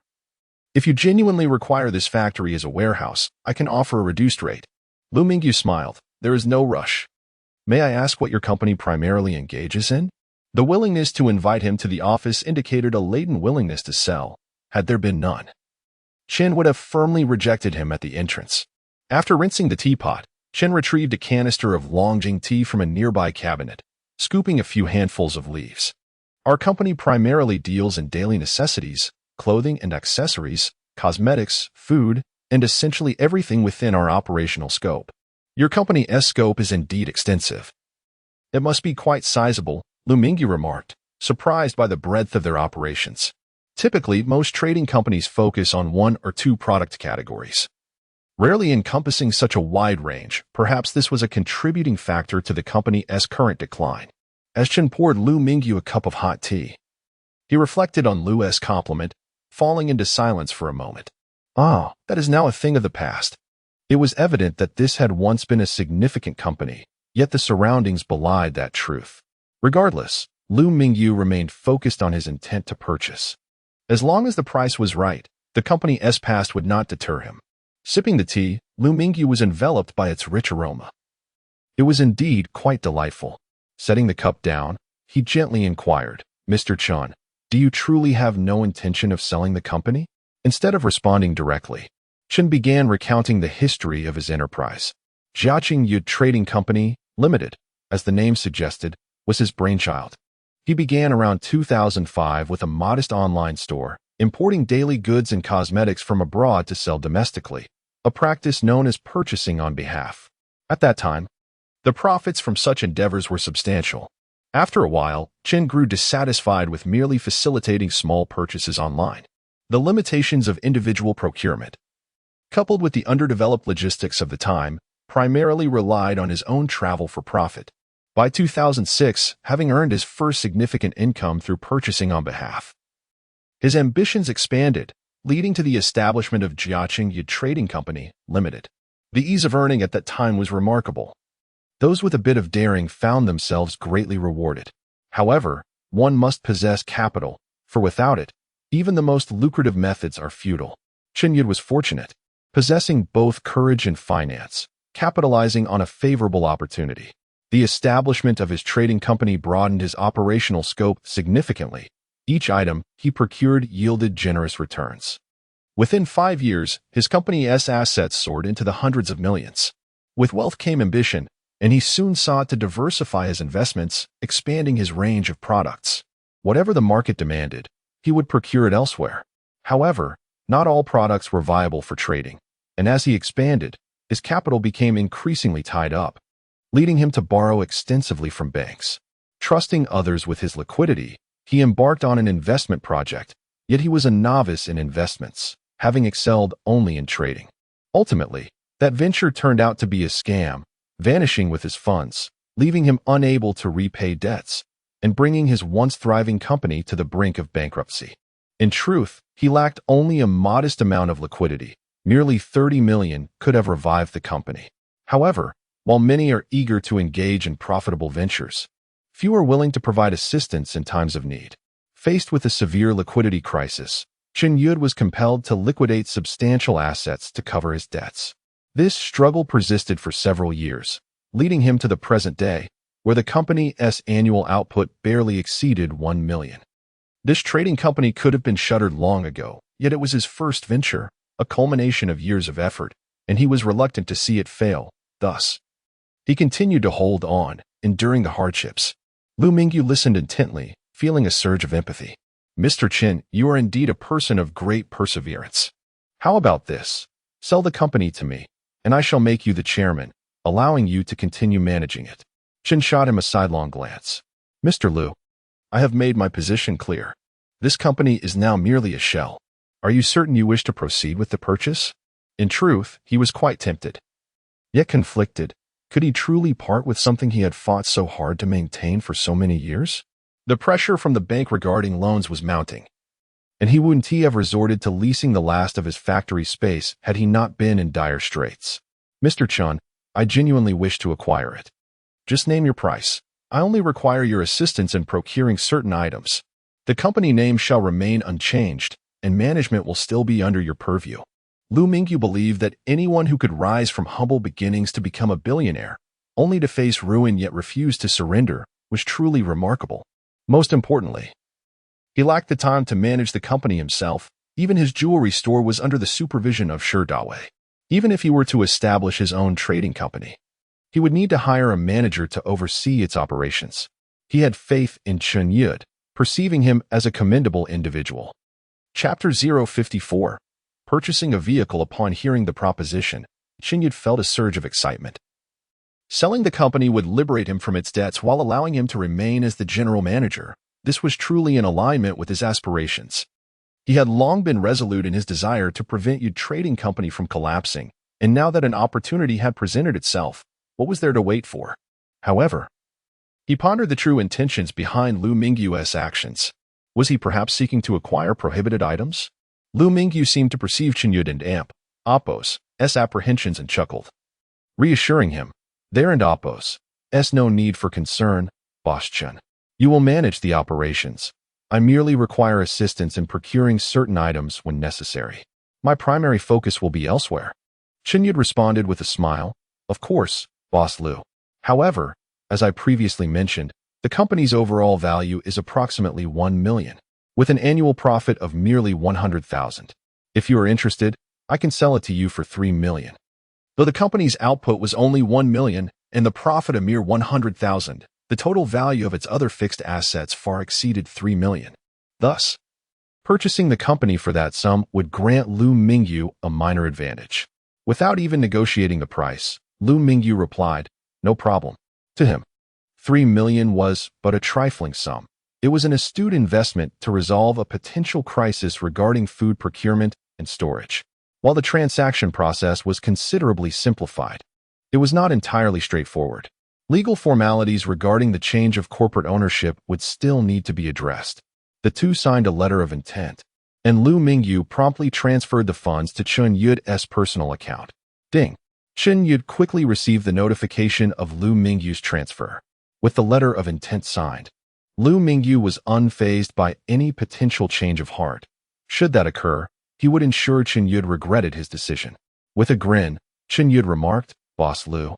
A: if you genuinely require this factory as a warehouse, I can offer a reduced rate." Liu Mingyu smiled. "There is no rush. May I ask what your company primarily engages in?" The willingness to invite him to the office indicated a latent willingness to sell. Had there been none, Chun would have firmly rejected him at the entrance. After rinsing the teapot, Chun retrieved a canister of Longjing tea from a nearby cabinet, scooping a few handfuls of leaves. "Our company primarily deals in daily necessities, clothing and accessories, cosmetics, food, and essentially everything within our operational scope. Your company's scope is indeed extensive." "It must be quite sizable," Liu Mingyu remarked, surprised by the breadth of their operations. Typically, most trading companies focus on one or two product categories, rarely encompassing such a wide range. Perhaps this was a contributing factor to the company's current decline. As Chun poured Liu Mingyu a cup of hot tea, he reflected on Liu's compliment, falling into silence for a moment. Ah, that is now a thing of the past. It was evident that this had once been a significant company, yet the surroundings belied that truth. Regardless, Liu Mingyu remained focused on his intent to purchase. As long as the price was right, the company's past would not deter him. Sipping the tea, Liu Mingyu was enveloped by its rich aroma. It was indeed quite delightful. Setting the cup down, he gently inquired, "Mr. Chen, do you truly have no intention of selling the company?" Instead of responding directly, Chen began recounting the history of his enterprise. Jiaqing Yud Trading Company, Limited, as the name suggested, was his brainchild. He began around 2005 with a modest online store, importing daily goods and cosmetics from abroad to sell domestically, a practice known as purchasing on behalf. At that time, the profits from such endeavors were substantial. After a while, Chen grew dissatisfied with merely facilitating small purchases online. The limitations of individual procurement, coupled with the underdeveloped logistics of the time, primarily relied on his own travel for profit. By 2006, having earned his first significant income through purchasing on behalf, his ambitions expanded, leading to the establishment of Jiaqing Yud Trading Company, Limited. The ease of earning at that time was remarkable. Those with a bit of daring found themselves greatly rewarded. However, one must possess capital, for without it, even the most lucrative methods are futile. Chen Yud was fortunate, possessing both courage and finance, capitalizing on a favorable opportunity. The establishment of his trading company broadened his operational scope significantly. Each item he procured yielded generous returns. Within 5 years, his company's assets soared into the hundreds of millions. With wealth came ambition, and he soon sought to diversify his investments, expanding his range of products. Whatever the market demanded, he would procure it elsewhere. However, not all products were viable for trading, and as he expanded, his capital became increasingly tied up, leading him to borrow extensively from banks. Trusting others with his liquidity, he embarked on an investment project, yet he was a novice in investments, having excelled only in trading. Ultimately, that venture turned out to be a scam, vanishing with his funds, leaving him unable to repay debts, and bringing his once thriving company to the brink of bankruptcy. In truth, he lacked only a modest amount of liquidity. Merely 30 million could have revived the company. However, while many are eager to engage in profitable ventures, few are willing to provide assistance in times of need. Faced with a severe liquidity crisis, Chen Yud was compelled to liquidate substantial assets to cover his debts. This struggle persisted for several years, leading him to the present day, where the company's annual output barely exceeded 1 million. This trading company could have been shuttered long ago, yet it was his first venture, a culmination of years of effort, and he was reluctant to see it fail. Thus, he continued to hold on, enduring the hardships. Liu Mingyu listened intently, feeling a surge of empathy. "Mr. Chen, you are indeed a person of great perseverance. How about this? Sell the company to me, and I shall make you the chairman, allowing you to continue managing it." Chen shot him a sidelong glance. "Mr. Liu, I have made my position clear. This company is now merely a shell. Are you certain you wish to proceed with the purchase?" In truth, he was quite tempted, yet conflicted. Could he truly part with something he had fought so hard to maintain for so many years? The pressure from the bank regarding loans was mounting, and he wouldn't have resorted to leasing the last of his factory space had he not been in dire straits. "Mr. Chen, I genuinely wish to acquire it. Just name your price. I only require your assistance in procuring certain items. The company name shall remain unchanged, and management will still be under your purview." Liu Mingyu believed that anyone who could rise from humble beginnings to become a billionaire, only to face ruin yet refuse to surrender, was truly remarkable. Most importantly, he lacked the time to manage the company himself. Even his jewelry store was under the supervision of Shi Dawei. Even if he were to establish his own trading company, he would need to hire a manager to oversee its operations. He had faith in Chen Yud, perceiving him as a commendable individual. Chapter 054. Purchasing a vehicle. Upon hearing the proposition, Chen Yud felt a surge of excitement. Selling the company would liberate him from its debts while allowing him to remain as the general manager. This was truly in alignment with his aspirations. He had long been resolute in his desire to prevent Yud Trading Company from collapsing, and now that an opportunity had presented itself, what was there to wait for? However, he pondered the true intentions behind Liu Mingyu's actions. Was he perhaps seeking to acquire prohibited items? Liu Mingyu seemed to perceive Chen Yud and Appos' apprehensions and chuckled, reassuring him, "There and Appos' no need for concern, Boss Chen. You will manage the operations. I merely require assistance in procuring certain items when necessary. My primary focus will be elsewhere. Qinyud responded with a smile. Of course, Boss Liu. However, as I previously mentioned, the company's overall value is approximately 1 million, with an annual profit of merely 100,000. If you are interested, I can sell it to you for 3 million. Though the company's output was only 1 million and the profit a mere 100,000, the total value of its other fixed assets far exceeded 3 million. Thus, purchasing the company for that sum would grant Liu Mingyu a minor advantage. Without even negotiating the price, Liu Mingyu replied, "No problem." To him, 3 million was but a trifling sum. It was an astute investment to resolve a potential crisis regarding food procurement and storage. While the transaction process was considerably simplified, it was not entirely straightforward. Legal formalities regarding the change of corporate ownership would still need to be addressed. The two signed a letter of intent, and Liu Mingyu promptly transferred the funds to Qinyud's personal account. Ding! Qinyud quickly received the notification of Liu Mingyu's transfer. With the letter of intent signed, Liu Mingyu was unfazed by any potential change of heart. Should that occur, he would ensure Qinyud regretted his decision. With a grin, Qinyud remarked, "Boss Liu,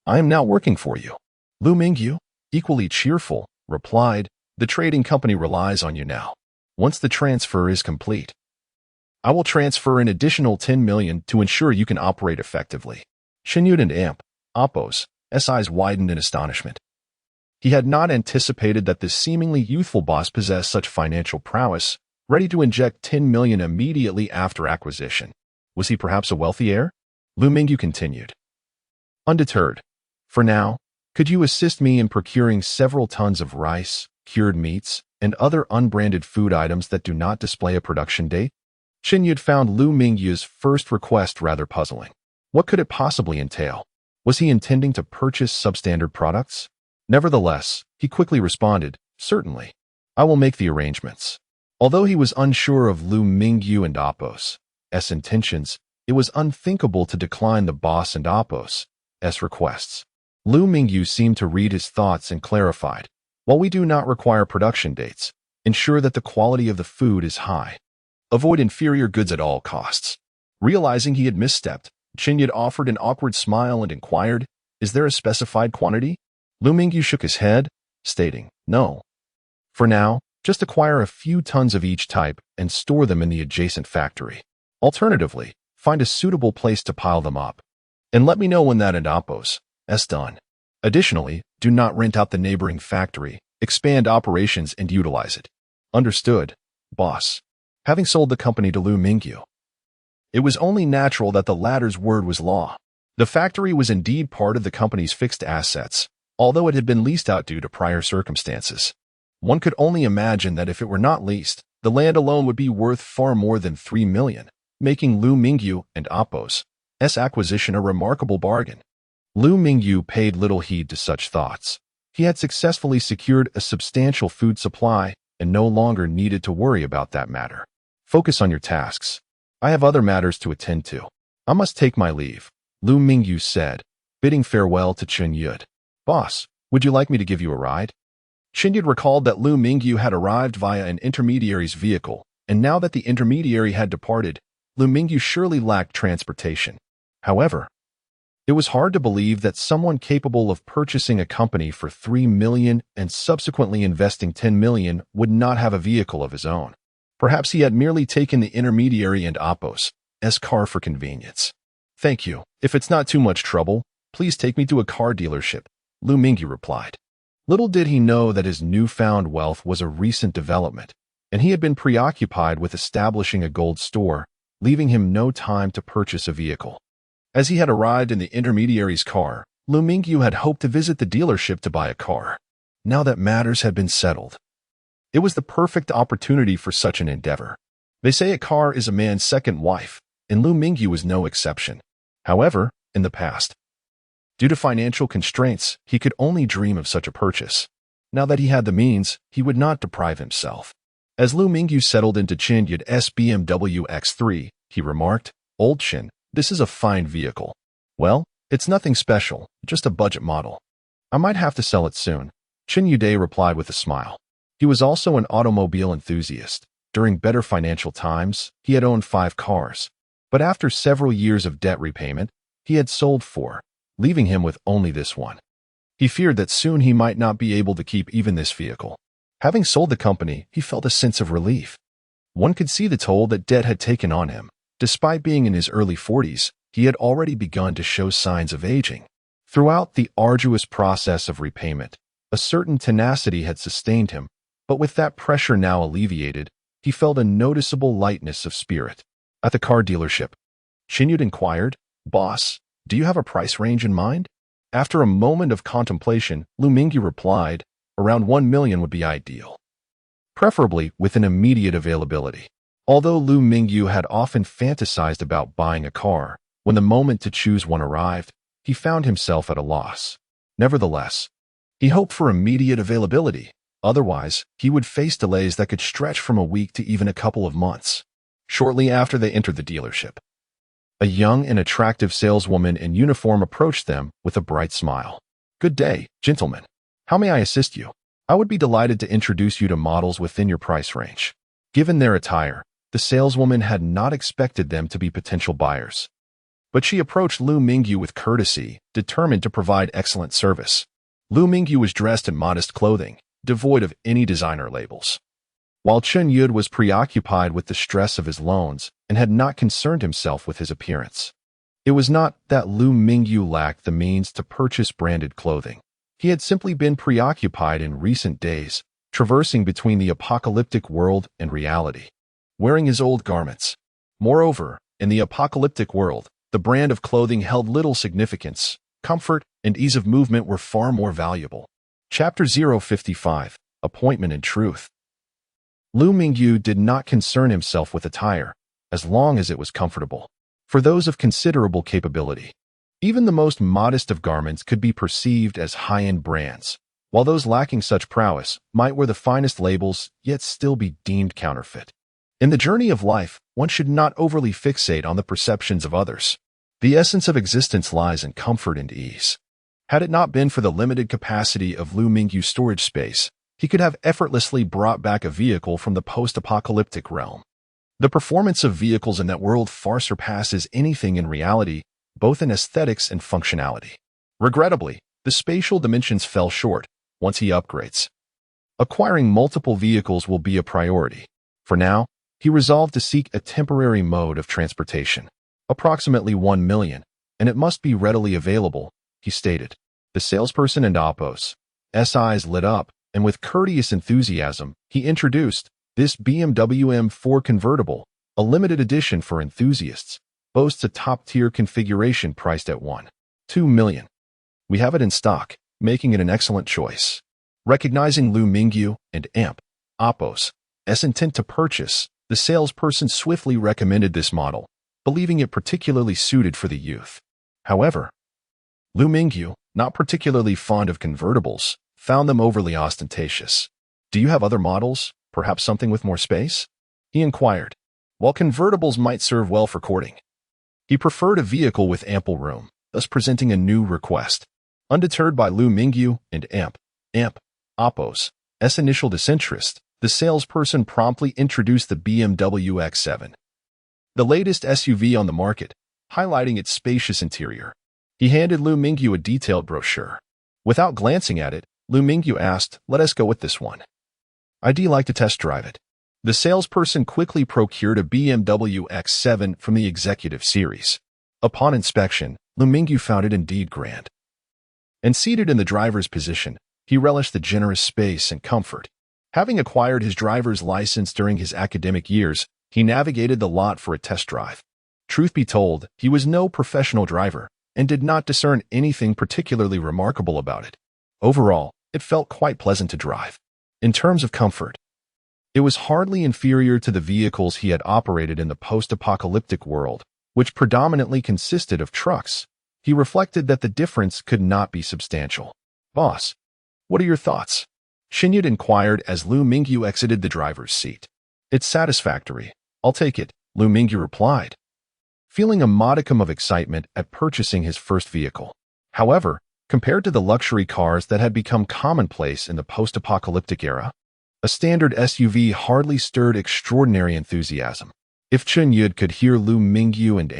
A: I am now working for you." Liu Mingyu, equally cheerful, replied, "The trading company relies on you now. Once the transfer is complete, I will transfer an additional 10 million to ensure you can operate effectively." Qinyud and Appos' eyes widened in astonishment. He had not anticipated that this seemingly youthful boss possessed such financial prowess, ready to inject 10 million immediately after acquisition. Was he perhaps a wealthy heir? Liu Mingyu continued. Undeterred, "For now, could you assist me in procuring several tons of rice, cured meats, and other unbranded food items that do not display a production date?" Qinyud found Liu Mingyu's first request rather puzzling. What could it possibly entail? Was he intending to purchase substandard products? Nevertheless, he quickly responded, "Certainly. I will make the arrangements." Although he was unsure of Liu Mingyu and Appos' intentions, it was unthinkable to decline the boss and Appos' requests. Liu Mingyu seemed to read his thoughts and clarified, "While we do not require production dates, ensure that the quality of the food is high. Avoid inferior goods at all costs." Realizing he had misstepped, Qinyud offered an awkward smile and inquired, "Is there a specified quantity?" Liu Mingyu shook his head, stating, "No. For now, just acquire a few tons of each type and store them in the adjacent factory. Alternatively, find a suitable place to pile them up. And let me know when that and Appos' done. Additionally, do not rent out the neighboring factory, expand operations and utilize it." "Understood, boss." Having sold the company to Liu Mingyu, it was only natural that the latter's word was law. The factory was indeed part of the company's fixed assets, although it had been leased out due to prior circumstances. One could only imagine that if it were not leased, the land alone would be worth far more than 3 million, making Liu Mingyu and Appos' acquisition a remarkable bargain. Liu Mingyu paid little heed to such thoughts. He had successfully secured a substantial food supply and no longer needed to worry about that matter. "Focus on your tasks. I have other matters to attend to. I must take my leave," Liu Mingyu said, bidding farewell to Qinyud. "Boss, would you like me to give you a ride?" Qinyud recalled that Liu Mingyu had arrived via an intermediary's vehicle, and now that the intermediary had departed, Liu Mingyu surely lacked transportation. However, it was hard to believe that someone capable of purchasing a company for 3 million and subsequently investing 10 million would not have a vehicle of his own. Perhaps he had merely taken the intermediary and Appos' car for convenience. "Thank you. If it's not too much trouble, please take me to a car dealership," Liu Mingyu replied. Little did he know that his newfound wealth was a recent development, and he had been preoccupied with establishing a gold store, leaving him no time to purchase a vehicle. As he had arrived in the intermediary's car, Liu Mingyu had hoped to visit the dealership to buy a car. Now that matters had been settled, it was the perfect opportunity for such an endeavor. They say a car is a man's second wife, and Liu Mingyu was no exception. However, in the past, due to financial constraints, he could only dream of such a purchase. Now that he had the means, he would not deprive himself. As Liu Mingyu settled into Qinyud's BMW X3, he remarked, "Old Qin, this is a fine vehicle." "Well, it's nothing special, just a budget model. I might have to sell it soon." Chen Yude replied with a smile. He was also an automobile enthusiast. During better financial times, he had owned 5 cars. But after several years of debt repayment, he had sold 4, leaving him with only this one. He feared that soon he might not be able to keep even this vehicle. Having sold the company, he felt a sense of relief. One could see the toll that debt had taken on him. Despite being in his early 40s, he had already begun to show signs of aging. Throughout the arduous process of repayment, a certain tenacity had sustained him, but with that pressure now alleviated, he felt a noticeable lightness of spirit. At the car dealership, Qinyude inquired, "Boss, do you have a price range in mind?" After a moment of contemplation, Liu Mingyu replied, "Around 1 million would be ideal, preferably with an immediate availability." Although Liu Mingyu had often fantasized about buying a car, when the moment to choose one arrived, he found himself at a loss. Nevertheless, he hoped for immediate availability. Otherwise, he would face delays that could stretch from a week to even a couple of months. Shortly after they entered the dealership, a young and attractive saleswoman in uniform approached them with a bright smile. "Good day, gentlemen. How may I assist you? I would be delighted to introduce you to models within your price range." Given their attire, the saleswoman had not expected them to be potential buyers. But she approached Liu Mingyu with courtesy, determined to provide excellent service. Liu Mingyu was dressed in modest clothing, devoid of any designer labels. While Chen Yud was preoccupied with the stress of his loans and had not concerned himself with his appearance. It was not that Liu Mingyu lacked the means to purchase branded clothing. He had simply been preoccupied in recent days, traversing between the apocalyptic world and reality, wearing his old garments. Moreover, in the apocalyptic world, the brand of clothing held little significance. Comfort and ease of movement were far more valuable. Chapter 055, Appointment and Truth. Liu Mingyu did not concern himself with attire, as long as it was comfortable. For those of considerable capability, even the most modest of garments could be perceived as high-end brands, while those lacking such prowess might wear the finest labels yet still be deemed counterfeit. In the journey of life, one should not overly fixate on the perceptions of others. The essence of existence lies in comfort and ease. Had it not been for the limited capacity of Liu Mingyu's storage space, he could have effortlessly brought back a vehicle from the post-apocalyptic realm. The performance of vehicles in that world far surpasses anything in reality, both in aesthetics and functionality. Regrettably, the spatial dimensions fell short once he upgrades. Acquiring multiple vehicles will be a priority. For now, he resolved to seek a temporary mode of transportation. Approximately 1 million, and it must be readily available, he stated. The salesperson and Appos' eyes lit up, and with courteous enthusiasm, he introduced this BMW M4 convertible, a limited edition for enthusiasts, boasts a top-tier configuration priced at 1.2 million. We have it in stock, making it an excellent choice. Recognizing Liu Mingyu and Appos' intent to purchase, the salesperson swiftly recommended this model, believing it particularly suited for the youth. However, Liu Mingyu, not particularly fond of convertibles, found them overly ostentatious. "Do you have other models, perhaps something with more space?" he inquired. While convertibles might serve well for courting, he preferred a vehicle with ample room, thus presenting a new request. Undeterred by Liu Mingyu and Appos' initial disinterest, the salesperson promptly introduced the BMW X7, the latest SUV on the market, highlighting its spacious interior. He handed Liu Mingyu a detailed brochure. Without glancing at it, Liu Mingyu asked, "Let us go with this one. I'd like to test drive it." The salesperson quickly procured a BMW X7 from the executive series. Upon inspection, Liu Mingyu found it indeed grand. And seated in the driver's position, he relished the generous space and comfort. Having acquired his driver's license during his academic years, he navigated the lot for a test drive. Truth be told, he was no professional driver and did not discern anything particularly remarkable about it. Overall, it felt quite pleasant to drive. In terms of comfort, it was hardly inferior to the vehicles he had operated in the post-apocalyptic world, which predominantly consisted of trucks. He reflected that the difference could not be substantial. "Boss, what are your thoughts?" Qinyude inquired as Liu Mingyu exited the driver's seat. "It's satisfactory. I'll take it," Liu Mingyu replied, feeling a modicum of excitement at purchasing his first vehicle. However, Compared to the luxury cars that had become commonplace in the post-apocalyptic era, a standard SUV hardly stirred extraordinary enthusiasm. If Chun Yud could hear Liu Mingyu and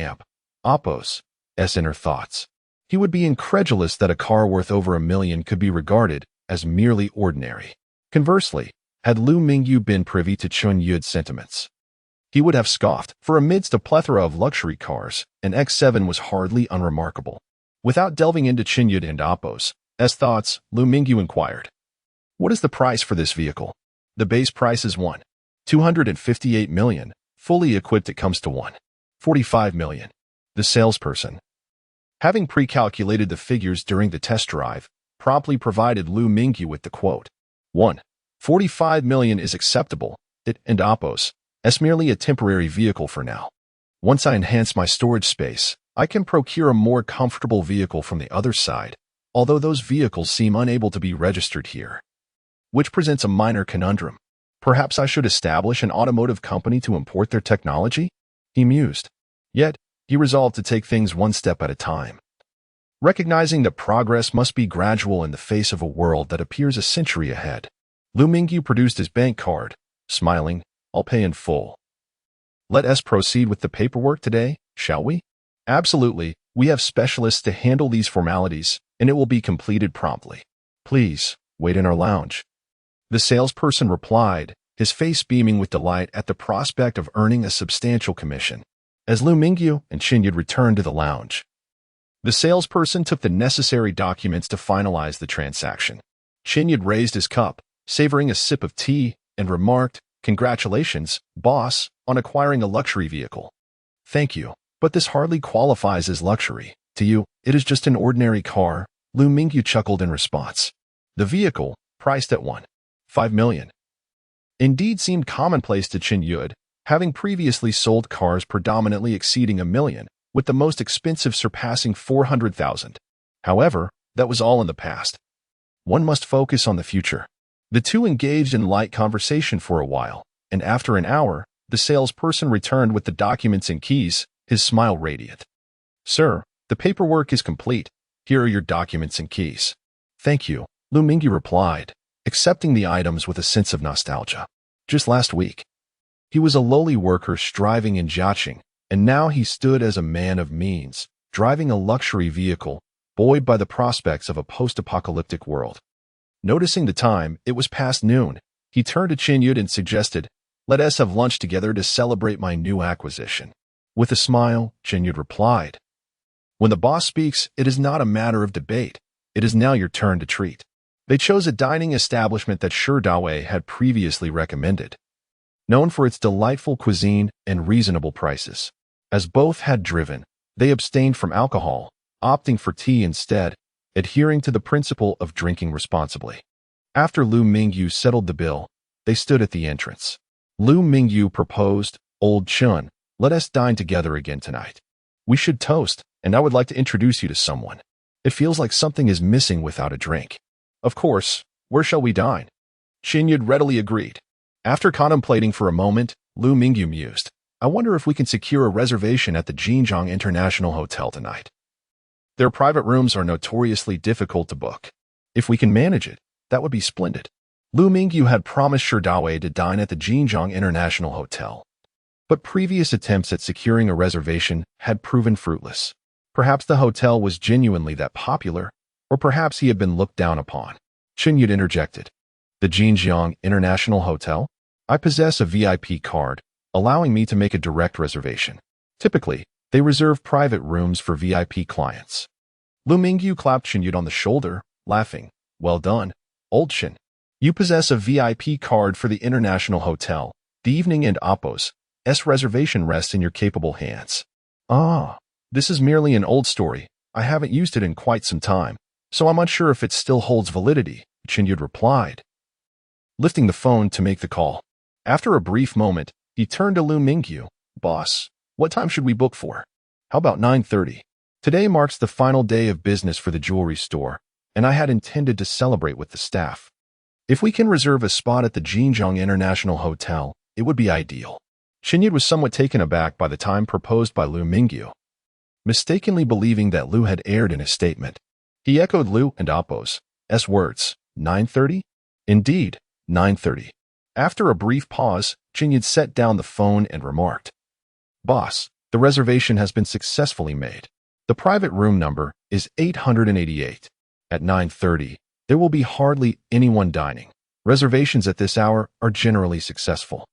A: Appos' inner thoughts, he would be incredulous that a car worth over $1 million could be regarded as merely ordinary. Conversely, had Liu Mingyu been privy to Chun Yud's sentiments, he would have scoffed, for amidst a plethora of luxury cars, an X7 was hardly unremarkable. Without delving into Chun Yud and Appos' thoughts, Liu Mingyu inquired, "What is the price for this vehicle?" "The base price is $1.258 million. Fully equipped it comes to $1.45 million. The salesperson, having pre-calculated the figures during the test drive, promptly provided Liu Mingyu with the quote. $1.45 million is acceptable. It and Appos' merely a temporary vehicle for now. Once I enhance my storage space, I can procure a more comfortable vehicle from the other side, although those vehicles seem unable to be registered here, which presents a minor conundrum. Perhaps I should establish an automotive company to import their technology?" he mused. Yet, he resolved to take things one step at a time. Recognizing that progress must be gradual in the face of a world that appears a century ahead, Liu Mingyu produced his bank card, smiling, "I'll pay in full." "Let us proceed with the paperwork today, shall we?" "Absolutely. We have specialists to handle these formalities, and it will be completed promptly. Please, wait in our lounge." The salesperson replied, his face beaming with delight at the prospect of earning a substantial commission. As Liu Mingyu and Chun Yud returned to the lounge, the salesperson took the necessary documents to finalize the transaction. Chun Yud raised his cup, savoring a sip of tea, and remarked, "Congratulations, boss, on acquiring a luxury vehicle." "Thank you, but this hardly qualifies as luxury. To you, it is just an ordinary car," Liu Mingyu chuckled in response. The vehicle, priced at $1.5 million, indeed seemed commonplace to Chun Yud, having previously sold cars predominantly exceeding $1 million, with the most expensive surpassing $400,000. However, that was all in the past. One must focus on the future. The two engaged in light conversation for a while, and after an hour, the salesperson returned with the documents and keys, his smile radiant. "Sir, the paperwork is complete. Here are your documents and keys." "Thank you," Liu Mingyu replied, accepting the items with a sense of nostalgia. Just last week, he was a lowly worker striving in Jiaqing, and now he stood as a man of means, driving a luxury vehicle, buoyed by the prospects of a post-apocalyptic world. Noticing the time, it was past noon. He turned to Chun Yud and suggested, "Let us have lunch together to celebrate my new acquisition." With a smile, Chun Yud replied, "When the boss speaks, it is not a matter of debate. It is now your turn to treat." They chose a dining establishment that Dawei had previously recommended, known for its delightful cuisine and reasonable prices. As both had driven, they abstained from alcohol, opting for tea instead, adhering to the principle of drinking responsibly. After Liu Mingyu settled the bill, they stood at the entrance. Liu Mingyu proposed, "Old Chun, let us dine together again tonight. We should toast, and I would like to introduce you to someone. It feels like something is missing without a drink." "Of course, where shall we dine?" Chun Yud readily agreed. After contemplating for a moment, Liu Mingyu mused, "I wonder if we can secure a reservation at the Jinjiang International Hotel tonight. Their private rooms are notoriously difficult to book. If we can manage it, that would be splendid." Liu Mingyu had promised Dawei to dine at the Jinjiang International Hotel, but previous attempts at securing a reservation had proven fruitless. Perhaps the hotel was genuinely that popular, or perhaps he had been looked down upon. Chun Yud interjected, "The Jinjiang International Hotel? I possess a VIP card, allowing me to make a direct reservation. Typically, they reserve private rooms for VIP clients." Liu Mingyu clapped Chun Yud on the shoulder, laughing, "Well done, old Chun. You possess a VIP card for the International Hotel. The evening and Appos' reservation rests in your capable hands." "Ah, this is merely an old story. I haven't used it in quite some time, so I'm unsure if it still holds validity," Chun Yud replied, lifting the phone to make the call. After a brief moment, he turned to Liu Mingyu, "Boss, what time should we book for?" "How about 9:30? Today marks the final day of business for the jewelry store, and I had intended to celebrate with the staff. If we can reserve a spot at the Jinjiang International Hotel, it would be ideal." Chun Yud was somewhat taken aback by the time proposed by Liu Mingyu, mistakenly believing that Liu had erred in his statement. He echoed Liu and Appo's words. 9:30? Indeed, 9:30. After a brief pause, Jinyid set down the phone and remarked, "Boss, the reservation has been successfully made. The private room number is 888. At 9:30, there will be hardly anyone dining. Reservations at this hour are generally successful."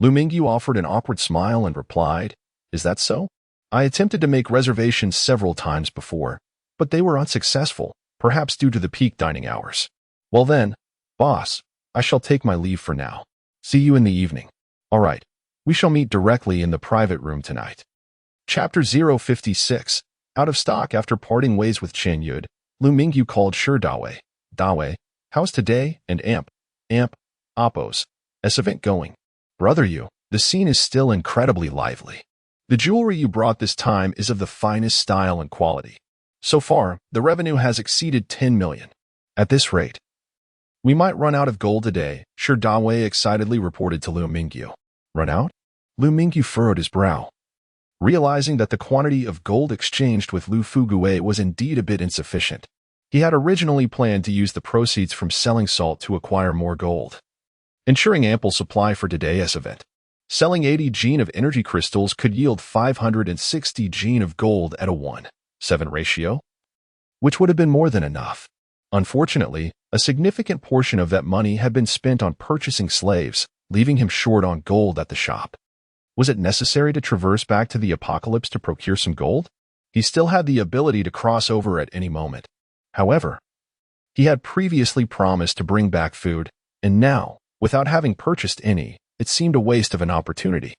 A: Liu Mingyu offered an awkward smile and replied, "Is that so? I attempted to make reservations several times before, but they were unsuccessful, perhaps due to the peak dining hours. Well then, boss, I shall take my leave for now. See you in the evening. All right, we shall meet directly in the private room tonight." Chapter 056. Out of stock after parting ways with Chen Yud, Liu Mingyu called Shi Dawei. "Dawei, how's today and Appo's event going? Brother Yu, the scene is still incredibly lively. The jewelry you brought this time is of the finest style and quality. So far, the revenue has exceeded 10 million. At this rate, we might run out of gold today," Shi Dawei excitedly reported to Liu Mingyu. "Run out?" Liu Mingyu furrowed his brow. Realizing that the quantity of gold exchanged with Lu Fugue was indeed a bit insufficient, he had originally planned to use the proceeds from selling salt to acquire more gold, ensuring ample supply for today's event. Selling 80 gene of energy crystals could yield 560 gene of gold at a 1:7 ratio, which would have been more than enough. Unfortunately, a significant portion of that money had been spent on purchasing slaves, leaving him short on gold at the shop. Was it necessary to traverse back to the apocalypse to procure some gold? He still had the ability to cross over at any moment. However, he had previously promised to bring back food, and now, without having purchased any, it seemed a waste of an opportunity.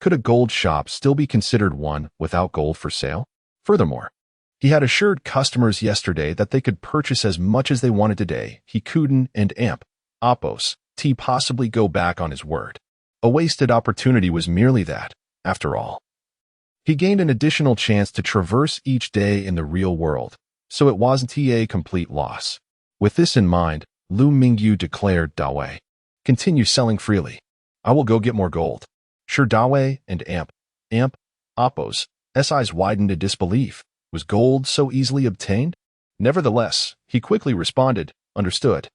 A: Could a gold shop still be considered one without gold for sale? Furthermore, he had assured customers yesterday that they could purchase as much as they wanted today. He couldn't and Appo's possibly go back on his word. A wasted opportunity was merely that, after all. He gained an additional chance to traverse each day in the real world, so it wasn't a complete loss. With this in mind, Liu Mingyu declared, "Dawei, continue selling freely. I will go get more gold." Shi Dawei and Appo's eyes widened in disbelief. Was gold so easily obtained? Nevertheless, he quickly responded, "Understood.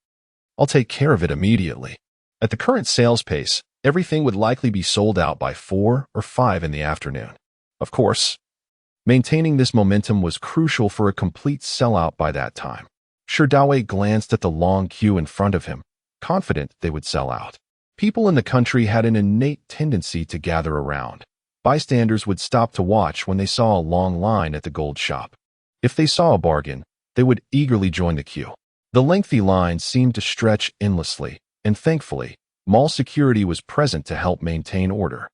A: I'll take care of it immediately." At the current sales pace, everything would likely be sold out by 4 or 5 in the afternoon. Of course, maintaining this momentum was crucial for a complete sellout by that time. Shi Dawei glanced at the long queue in front of him, confident they would sell out. People in the country had an innate tendency to gather around. Bystanders would stop to watch when they saw a long line at the gold shop. If they saw a bargain, they would eagerly join the queue. The lengthy line seemed to stretch endlessly, and thankfully, mall security was present to help maintain order.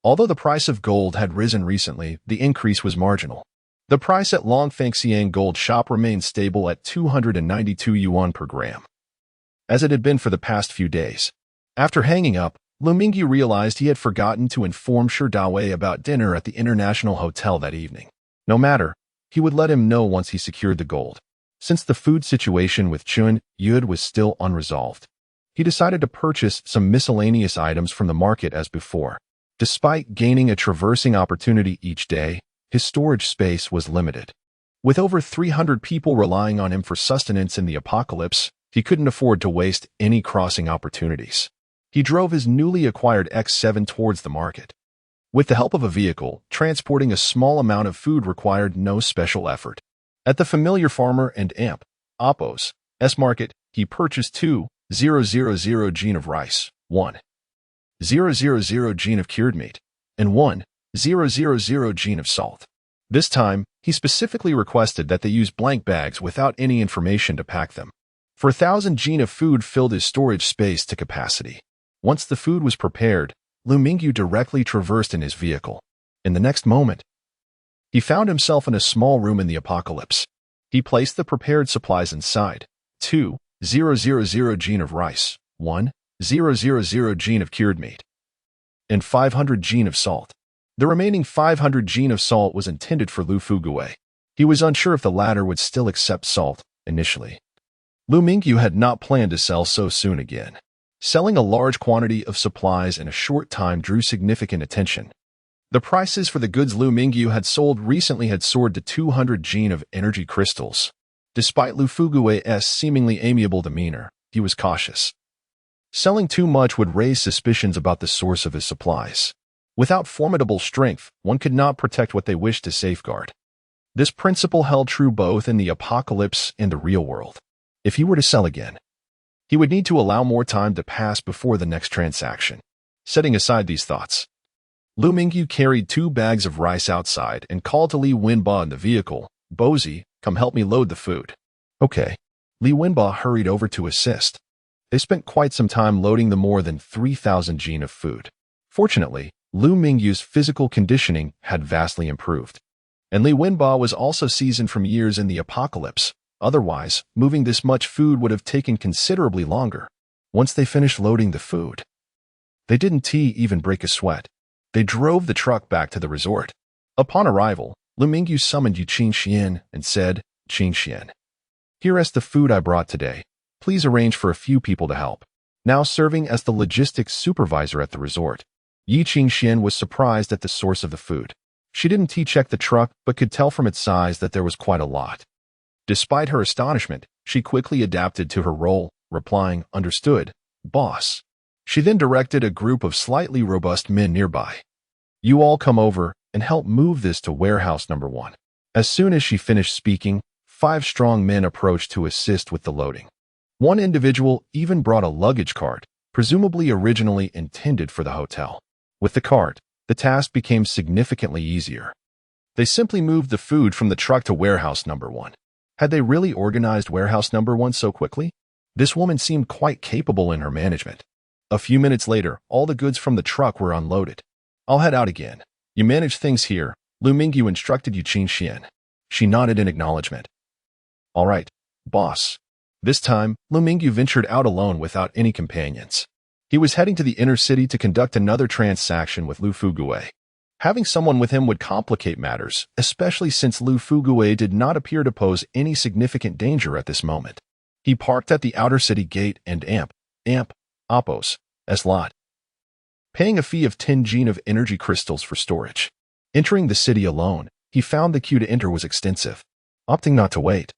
A: Although the price of gold had risen recently, the increase was marginal. The price at Longfangxiang Gold Shop remained stable at 292 yuan per gram, as it had been for the past few days. After hanging up, Liu Mingyu realized he had forgotten to inform Shi Dawei about dinner at the International Hotel that evening. No matter, he would let him know once he secured the gold. Since the food situation with Chen Yud was still unresolved, he decided to purchase some miscellaneous items from the market as before. Despite gaining a traversing opportunity each day, his storage space was limited. With over 300 people relying on him for sustenance in the apocalypse, he couldn't afford to waste any crossing opportunities. He drove his newly acquired X7 towards the market. With the help of a vehicle, transporting a small amount of food required no special effort. At the familiar farmer and Appo's market, he purchased 2,000 gene of rice, 1,000 gene of cured meat, and 1,000 gene of salt. This time, he specifically requested that they use blank bags without any information to pack them. For 1,000 gene of food filled his storage space to capacity. Once the food was prepared, Liu Mingyu directly traversed in his vehicle. In the next moment, he found himself in a small room in the apocalypse. He placed the prepared supplies inside. 2,000 gene of rice, 1,000 gene of cured meat, and 500 gene of salt. The remaining 500 gene of salt was intended for Lu Fugue. He was unsure if the latter would still accept salt initially. Liu Mingyu had not planned to sell so soon again. Selling a large quantity of supplies in a short time drew significant attention. The prices for the goods Liu Mingyu had sold recently had soared to 200 gene of energy crystals. Despite Lu Fugue's seemingly amiable demeanor, he was cautious. Selling too much would raise suspicions about the source of his supplies. Without formidable strength, one could not protect what they wished to safeguard. This principle held true both in the apocalypse and the real world. If he were to sell again, he would need to allow more time to pass before the next transaction. Setting aside these thoughts, Liu Mingyu carried 2 bags of rice outside and called to Li Wenba in the vehicle, "Bozi, come help me load the food." Okay. Li Wenba hurried over to assist. They spent quite some time loading the more than 3,000 jin of food. Fortunately, Liu Mingyu's physical conditioning had vastly improved. And Li Wenba was also seasoned from years in the apocalypse. Otherwise, moving this much food would have taken considerably longer. Once they finished loading the food, they didn't even break a sweat. They drove the truck back to the resort. Upon arrival, Liu Mingyu summoned Yu Qingxian and said, "Qingxian, here is the food I brought today. Please arrange for a few people to help." Now serving as the logistics supervisor at the resort, Yi Qingxian was surprised at the source of the food. She didn't check the truck but could tell from its size that there was quite a lot. Despite her astonishment, she quickly adapted to her role, replying, "Understood, boss." She then directed a group of slightly robust men nearby. "You all come over and help move this to warehouse number 1. As soon as she finished speaking, 5 strong men approached to assist with the loading. One individual even brought a luggage cart, presumably originally intended for the hotel. With the cart, the task became significantly easier. They simply moved the food from the truck to warehouse number 1. Had they really organized warehouse number 1 so quickly? This woman seemed quite capable in her management. A few minutes later, all the goods from the truck were unloaded. "I'll head out again. You manage things here," Liu Mingyu instructed Yu Qingxian. She nodded in acknowledgement. "All right, boss." This time, Liu Mingyu ventured out alone without any companions. He was heading to the inner city to conduct another transaction with Lu Fugue. Having someone with him would complicate matters, especially since Lu Fugue did not appear to pose any significant danger at this moment. He parked at the outer city gate and Appos, lot, paying a fee of 10 jin of energy crystals for storage. Entering the city alone, he found the queue to enter was extensive. Opting not to wait,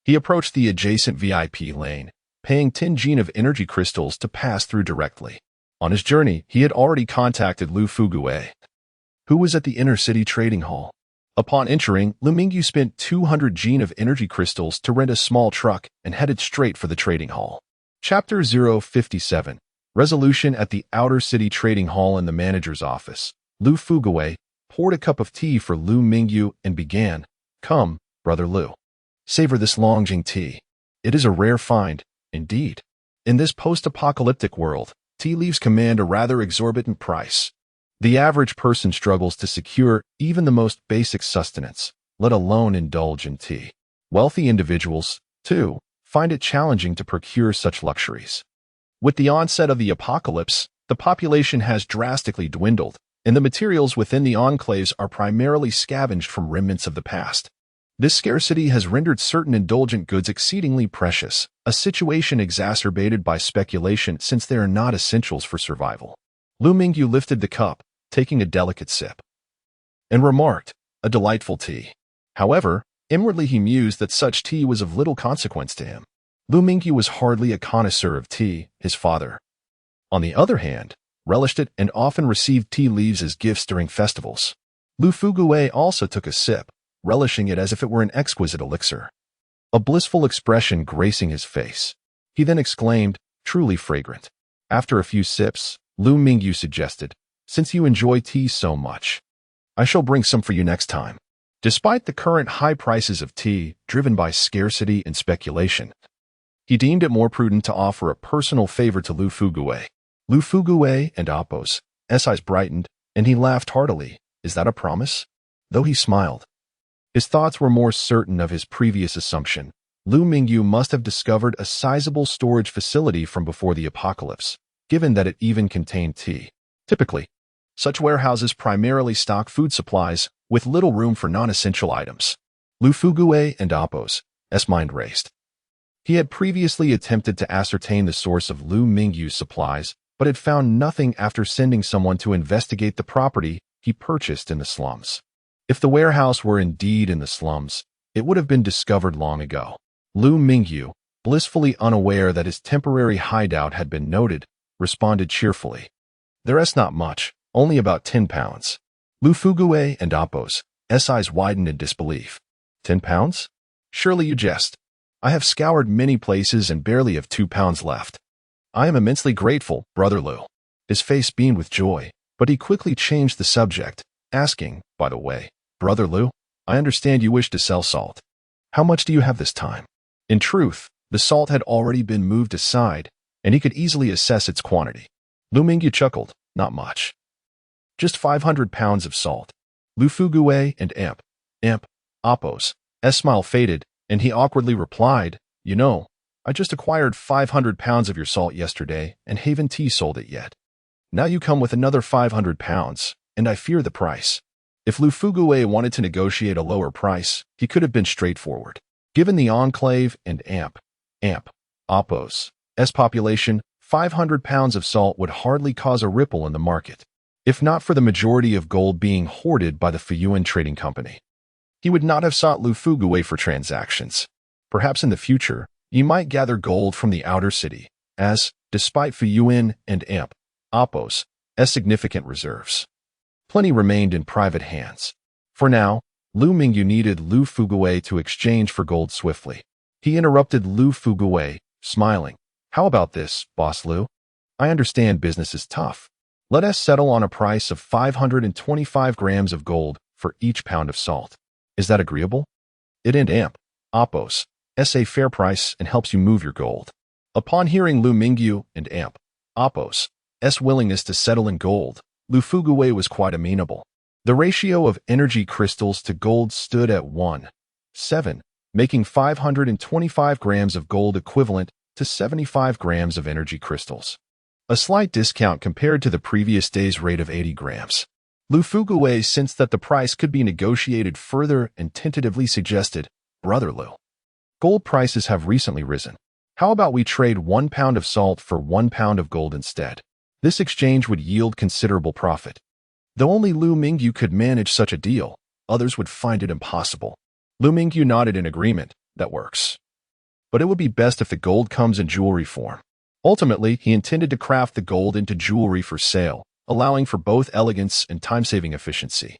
A: he approached the adjacent VIP lane, paying 10 jin of energy crystals to pass through directly. On his journey, he had already contacted Lu Fugue, who was at the inner city trading hall. Upon entering, Liu Mingyu spent 200 jin of energy crystals to rent a small truck and headed straight for the trading hall. Chapter 057. Resolution at the outer city trading hall in the manager's office. Lu Fugue poured a cup of tea for Liu Mingyu and began, "Come, brother Liu. Savor this Longjing tea. It is a rare find, indeed. In this post-apocalyptic world, tea leaves command a rather exorbitant price. The average person struggles to secure even the most basic sustenance, let alone indulge in tea. Wealthy individuals, too, find it challenging to procure such luxuries. With the onset of the apocalypse, the population has drastically dwindled, and the materials within the enclaves are primarily scavenged from remnants of the past. This scarcity has rendered certain indulgent goods exceedingly precious, a situation exacerbated by speculation since they are not essentials for survival." Liu Mingyu lifted the cup, taking a delicate sip, and remarked, "A delightful tea." However, inwardly he mused that such tea was of little consequence to him. Liu Mingyu was hardly a connoisseur of tea. His father, on the other hand, relished it and often received tea leaves as gifts during festivals. Lu Fugue also took a sip, relishing it as if it were an exquisite elixir. A blissful expression gracing his face. He then exclaimed, "Truly fragrant." After a few sips, Liu Mingyu suggested, "Since you enjoy tea so much, I shall bring some for you next time." Despite the current high prices of tea, driven by scarcity and speculation, he deemed it more prudent to offer a personal favor to Lu Fugue. Lu Fugue and Appos' eyes brightened, and he laughed heartily. "Is that a promise?" Though he smiled, his thoughts were more certain of his previous assumption. Liu Mingyu must have discovered a sizable storage facility from before the apocalypse, given that it even contained tea. Typically, such warehouses primarily stock food supplies, with little room for non-essential items. Lu Fugue and Appos' mind raced. He had previously attempted to ascertain the source of Liu Mingyu's supplies, but had found nothing after sending someone to investigate the property he purchased in the slums. If the warehouse were indeed in the slums, it would have been discovered long ago. Liu Mingyu, blissfully unaware that his temporary hideout had been noted, responded cheerfully. There's not much, only about 10 pounds. Lu Fugue and Appo's eyes widened in disbelief. 10 pounds? Surely you jest. I have scoured many places and barely have 2 pounds left. I am immensely grateful, Brother Liu. His face beamed with joy, but he quickly changed the subject, asking, by the way, Brother Liu, I understand you wish to sell salt. How much do you have this time? In truth, the salt had already been moved aside, and he could easily assess its quantity. Liu Mingyu chuckled, not much. Just 500 pounds of salt. Lu Fugue and Appo's smile faded, and he awkwardly replied, You know, I just acquired 500 pounds of your salt yesterday, and Haven Tea sold it yet. Now you come with another 500 pounds, and I fear the price. If Lu Fugue wanted to negotiate a lower price, he could have been straightforward. Given the enclave and Appo's population, 500 pounds of salt would hardly cause a ripple in the market, if not for the majority of gold being hoarded by the Fuyuan Trading Company. He would not have sought Lu Fugue for transactions. Perhaps in the future, he might gather gold from the outer city, as, despite Fuyuan and Appo's significant reserves, plenty remained in private hands. For now, Liu Mingyu needed Lu Fugue to exchange for gold swiftly. He interrupted Lu Fugue, smiling. How about this, Boss Liu? I understand business is tough. Let us settle on a price of 525 grams of gold for each pound of salt. Is that agreeable? It and Appo's a fair price and helps you move your gold. Upon hearing Liu Mingyu and Appo's willingness to settle in gold, Lu Fugue was quite amenable. The ratio of energy crystals to gold stood at 1:7, making 525 grams of gold equivalent to 75 grams of energy crystals. A slight discount compared to the previous day's rate of 80 grams. Lu Fugue sensed that the price could be negotiated further and tentatively suggested, Brother Liu, gold prices have recently risen. How about we trade 1 pound of salt for 1 pound of gold instead? This exchange would yield considerable profit. Though only Liu Mingyu could manage such a deal, others would find it impossible. Liu Mingyu nodded in agreement. That works. But it would be best if the gold comes in jewelry form. Ultimately, he intended to craft the gold into jewelry for sale, allowing for both elegance and time-saving efficiency.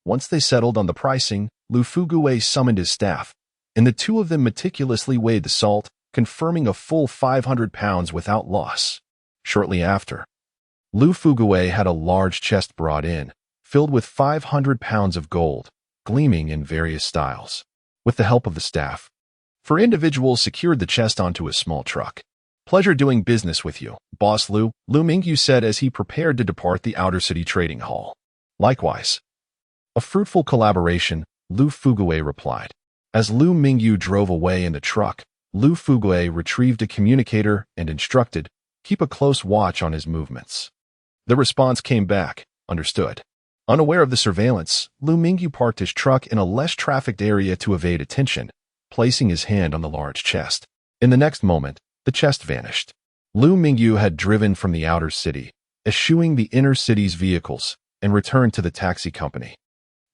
A: Once they settled on the pricing, Lu Fugue summoned his staff, and the two of them meticulously weighed the salt, confirming a full 500 pounds without loss. Shortly after, Lu Fugue had a large chest brought in, filled with 500 pounds of gold, gleaming in various styles. With the help of the staff, 4 individuals secured the chest onto a small truck. Pleasure doing business with you, Boss Liu, Liu Mingyu said as he prepared to depart the outer city trading hall. Likewise. A fruitful collaboration, Lu Fugue replied. As Liu Mingyu drove away in the truck, Lu Fugue retrieved a communicator and instructed, keep a close watch on his movements. The response came back, understood. Unaware of the surveillance, Liu Mingyu parked his truck in a less trafficked area to evade attention, placing his hand on the large chest. In the next moment, the chest vanished. Liu Mingyu had driven from the outer city, eschewing the inner city's vehicles, and returned to the taxi company,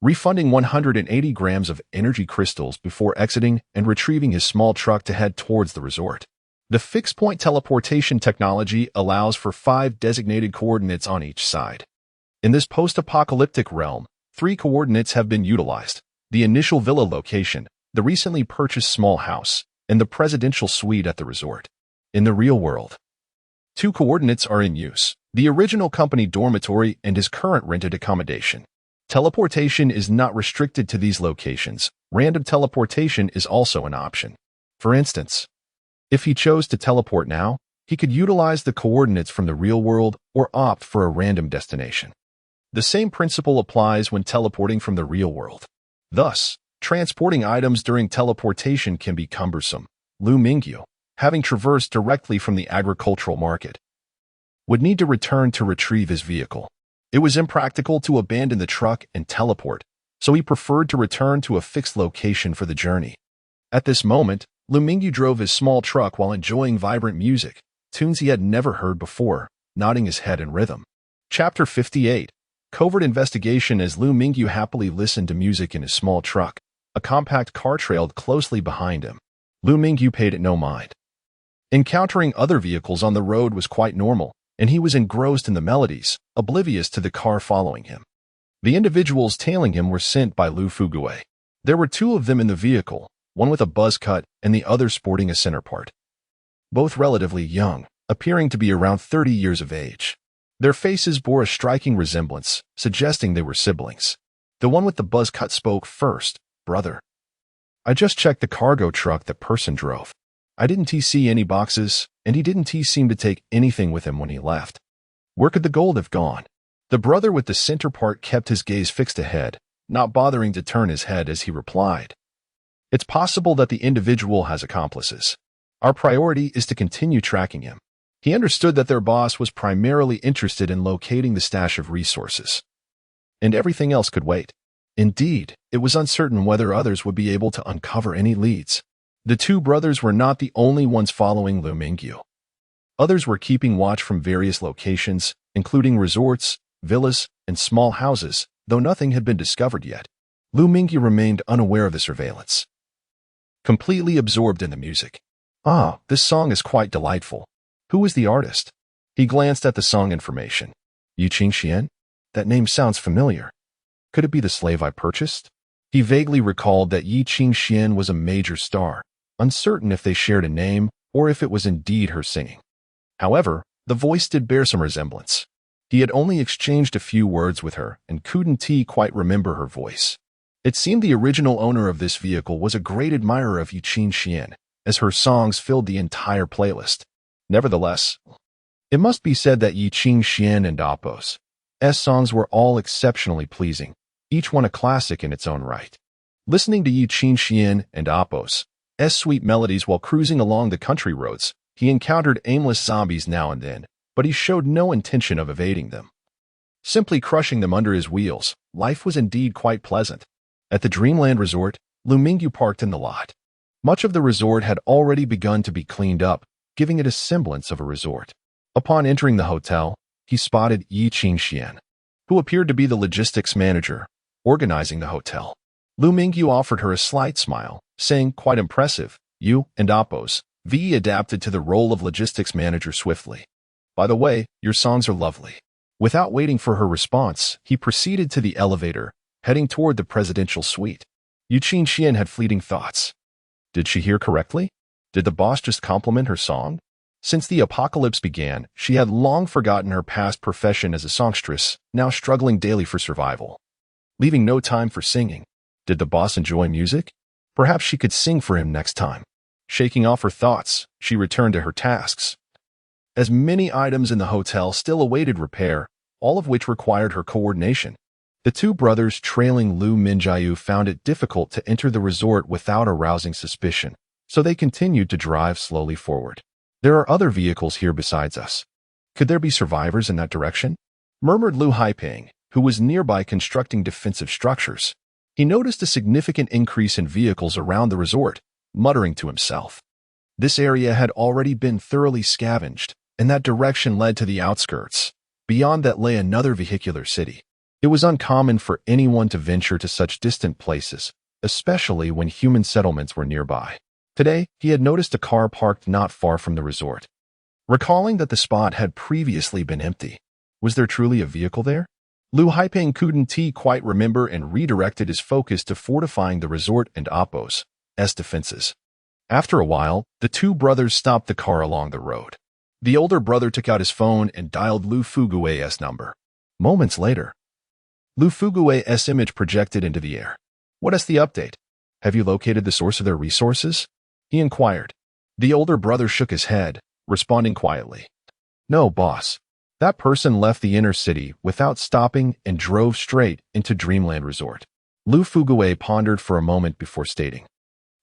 A: refunding 180 grams of energy crystals before exiting and retrieving his small truck to head towards the resort. The fixed-point teleportation technology allows for 5 designated coordinates on each side. In this post-apocalyptic realm, 3 coordinates have been utilized: the initial villa location, the recently purchased small house, and the presidential suite at the resort. In the real world, 2 coordinates are in use: the original company dormitory and his current rented accommodation. Teleportation is not restricted to these locations. Random teleportation is also an option. For instance, if he chose to teleport now, he could utilize the coordinates from the real world or opt for a random destination. The same principle applies when teleporting from the real world. Thus, transporting items during teleportation can be cumbersome. Liu Mingyu, having traversed directly from the agricultural market, would need to return to retrieve his vehicle. It was impractical to abandon the truck and teleport, so he preferred to return to a fixed location for the journey. At this moment, Liu Mingyu drove his small truck while enjoying vibrant music, tunes he had never heard before, nodding his head in rhythm. Chapter 58. Covert investigation. As Liu Mingyu happily listened to music in his small truck, A compact car trailed closely behind him. Liu Mingyu paid it no mind. Encountering other vehicles on the road was quite normal, and he was engrossed in the melodies, oblivious to the car following him. The individuals tailing him were sent by Liu Fuguwei. There were two of them in the vehicle, one with a buzz cut and the other sporting a center part. Both relatively young, appearing to be around 30 years of age. Their faces bore a striking resemblance, suggesting they were siblings. The one with the buzz cut spoke first. "Brother, I just checked the cargo truck that person drove. I didn't see any boxes, and he didn't seem to take anything with him when he left. Where could the gold have gone?" The brother with the center part kept his gaze fixed ahead, not bothering to turn his head as he replied. "It's possible that the individual has accomplices. Our priority is to continue tracking him." He understood that their boss was primarily interested in locating the stash of resources, and everything else could wait. Indeed, it was uncertain whether others would be able to uncover any leads. The two brothers were not the only ones following Liu Mingyu. Others were keeping watch from various locations, including resorts, villas, and small houses, though nothing had been discovered yet. Liu Mingyu remained unaware of the surveillance, completely absorbed in the music. "Ah, this song is quite delightful. Who is the artist?" He glanced at the song information. "Yu Qingxian? That name sounds familiar. Could it be the slave I purchased?" He vaguely recalled that Yi Qingxian was a major star, uncertain if they shared a name or if it was indeed her singing. However, the voice did bear some resemblance. He had only exchanged a few words with her and couldn't quite remember her voice. It seemed the original owner of this vehicle was a great admirer of Yi Qingxian, as her songs filled the entire playlist. Nevertheless, it must be said that Yi Qingxian and Apos' songs were all exceptionally pleasing, each one a classic in its own right. Listening to Yi Qingxian and Apos' sweet melodies while cruising along the country roads, he encountered aimless zombies now and then, but he showed no intention of evading them. Simply crushing them under his wheels, life was indeed quite pleasant. At the Dreamland Resort, Liu Mingyu parked in the lot. Much of the resort had already begun to be cleaned up, giving it a semblance of a resort. Upon entering the hotel, he spotted Yi Qingxian, who appeared to be the logistics manager, organizing the hotel. Liu Mingyu offered her a slight smile, saying, "Quite impressive, you and Apos." V adapted to the role of logistics manager swiftly. "By the way, your songs are lovely." Without waiting for her response, he proceeded to the elevator, heading toward the presidential suite. Yu Qingxian had fleeting thoughts. Did she hear correctly? Did the boss just compliment her song? Since the apocalypse began, she had long forgotten her past profession as a songstress, now struggling daily for survival. Leaving no time for singing. Did the boss enjoy music? Perhaps she could sing for him next time. Shaking off her thoughts, she returned to her tasks. As many items in the hotel still awaited repair, all of which required her coordination. The two brothers trailing Liu Mingyu found it difficult to enter the resort without arousing suspicion, so they continued to drive slowly forward. "There are other vehicles here besides us. Could there be survivors in that direction?" murmured Liu Haiping, who was nearby constructing defensive structures. He noticed a significant increase in vehicles around the resort, muttering to himself. This area had already been thoroughly scavenged, and that direction led to the outskirts. Beyond that lay another vehicular city. It was uncommon for anyone to venture to such distant places, especially when human settlements were nearby. Today, he had noticed a car parked not far from the resort. Recalling that the spot had previously been empty, was there truly a vehicle there? Liu Haiping couldn't quite remember and redirected his focus to fortifying the resort and Apos' defenses. After a while, the two brothers stopped the car along the road. The older brother took out his phone and dialed Liu Fuguwei's number. Moments later, Liu Fuguwei's image projected into the air. "What is the update? Have you located the source of their resources?" he inquired. The older brother shook his head, responding quietly. "No, boss. That person left the inner city without stopping and drove straight into Dreamland Resort." Liu Fuguwei pondered for a moment before stating,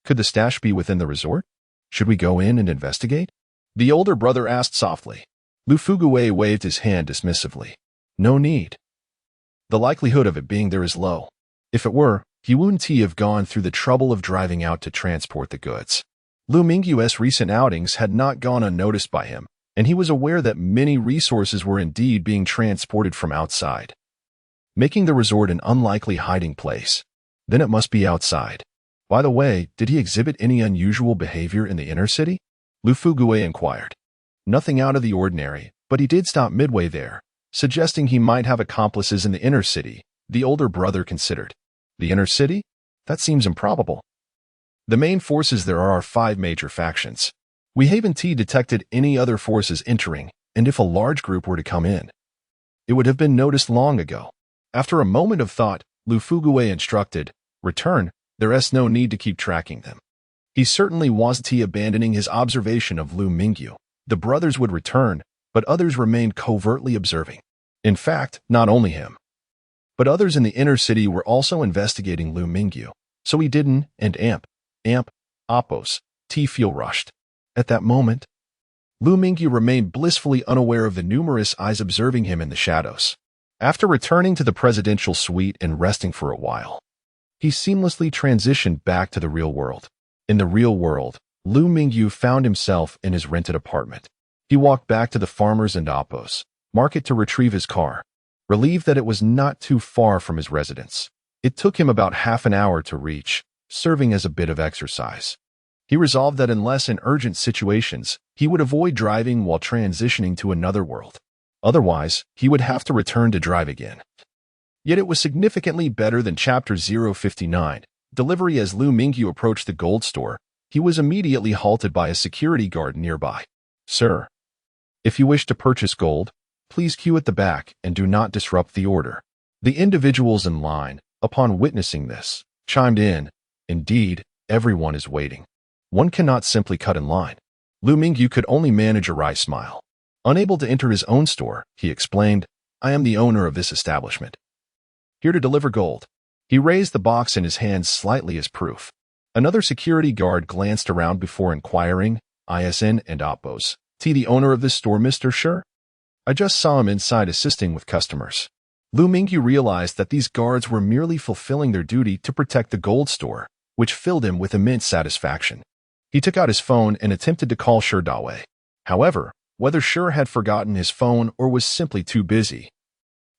A: "Could the stash be within the resort? Should we go in and investigate?" The older brother asked softly. Liu Fuguwei waved his hand dismissively. "No need. The likelihood of it being there is low. If it were, he wouldn't have gone through the trouble of driving out to transport the goods." Liu Mingyu's recent outings had not gone unnoticed by him, and he was aware that many resources were indeed being transported from outside, making the resort an unlikely hiding place. Then it must be outside. By the way, did he exhibit any unusual behavior in the inner city? Lu Fugue inquired. Nothing out of the ordinary, but he did stop midway there, suggesting he might have accomplices in the inner city. The older brother considered. The inner city? That seems improbable. The main forces there are 5 major factions. We haven't detected any other forces entering, and if a large group were to come in, it would have been noticed long ago. After a moment of thought, Lu Fugue instructed, return, there's no need to keep tracking them. He certainly wasn't abandoning his observation of Liu Mingyu. The brothers would return, but others remained covertly observing. In fact, not only him, but others in the inner city were also investigating Liu Mingyu, so he didn't, and Oppos, feel rushed. At that moment, Liu Mingyu remained blissfully unaware of the numerous eyes observing him in the shadows. After returning to the presidential suite and resting for a while, he seamlessly transitioned back to the real world. In the real world, Liu Mingyu found himself in his rented apartment. He walked back to the Farmers and Oppos market to retrieve his car, relieved that it was not too far from his residence. It took him about half an hour to reach, serving as a bit of exercise. He resolved that unless in urgent situations, he would avoid driving while transitioning to another world. Otherwise, he would have to return to drive again. Yet it was significantly better than Chapter 059. Delivery. As Liu Mingyu approached the gold store, he was immediately halted by a security guard nearby. Sir, if you wish to purchase gold, please queue at the back and do not disrupt the order. The individuals in line, upon witnessing this, chimed in. Indeed, everyone is waiting. One cannot simply cut in line. Liu Mingyu could only manage a wry smile. Unable to enter his own store, he explained, I am the owner of this establishment, here to deliver gold. He raised the box in his hands slightly as proof. Another security guard glanced around before inquiring, ISN and Oppos. The owner of this store, Mr. Sure? I just saw him inside assisting with customers. Liu Mingyu realized that these guards were merely fulfilling their duty to protect the gold store, which filled him with immense satisfaction. He took out his phone and attempted to call Shi Dawei. However, whether Shi had forgotten his phone or was simply too busy,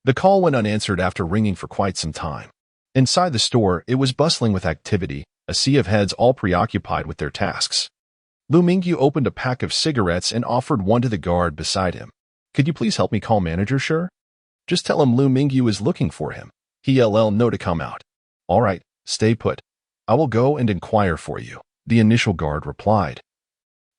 A: the call went unanswered after ringing for quite some time. Inside the store, it was bustling with activity, a sea of heads all preoccupied with their tasks. Liu Mingyu opened a pack of cigarettes and offered one to the guard beside him. Could you please help me call manager Shi? Just tell him Liu Mingyu is looking for him. He'll know to come out. All right, stay put. I will go and inquire for you, the initial guard replied,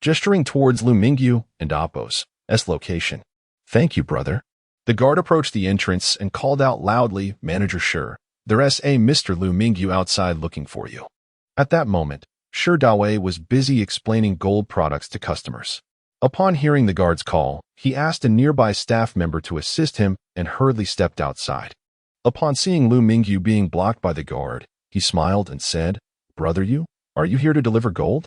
A: gesturing towards Liu Mingyu and Oppos' location. Thank you, brother. The guard approached the entrance and called out loudly, Manager Shi, there's a Mr. Liu Mingyu outside looking for you. At that moment, Shi Dawei was busy explaining gold products to customers. Upon hearing the guard's call, he asked a nearby staff member to assist him and hurriedly stepped outside. Upon seeing Liu Mingyu being blocked by the guard, he smiled and said, Brother, are you here to deliver gold?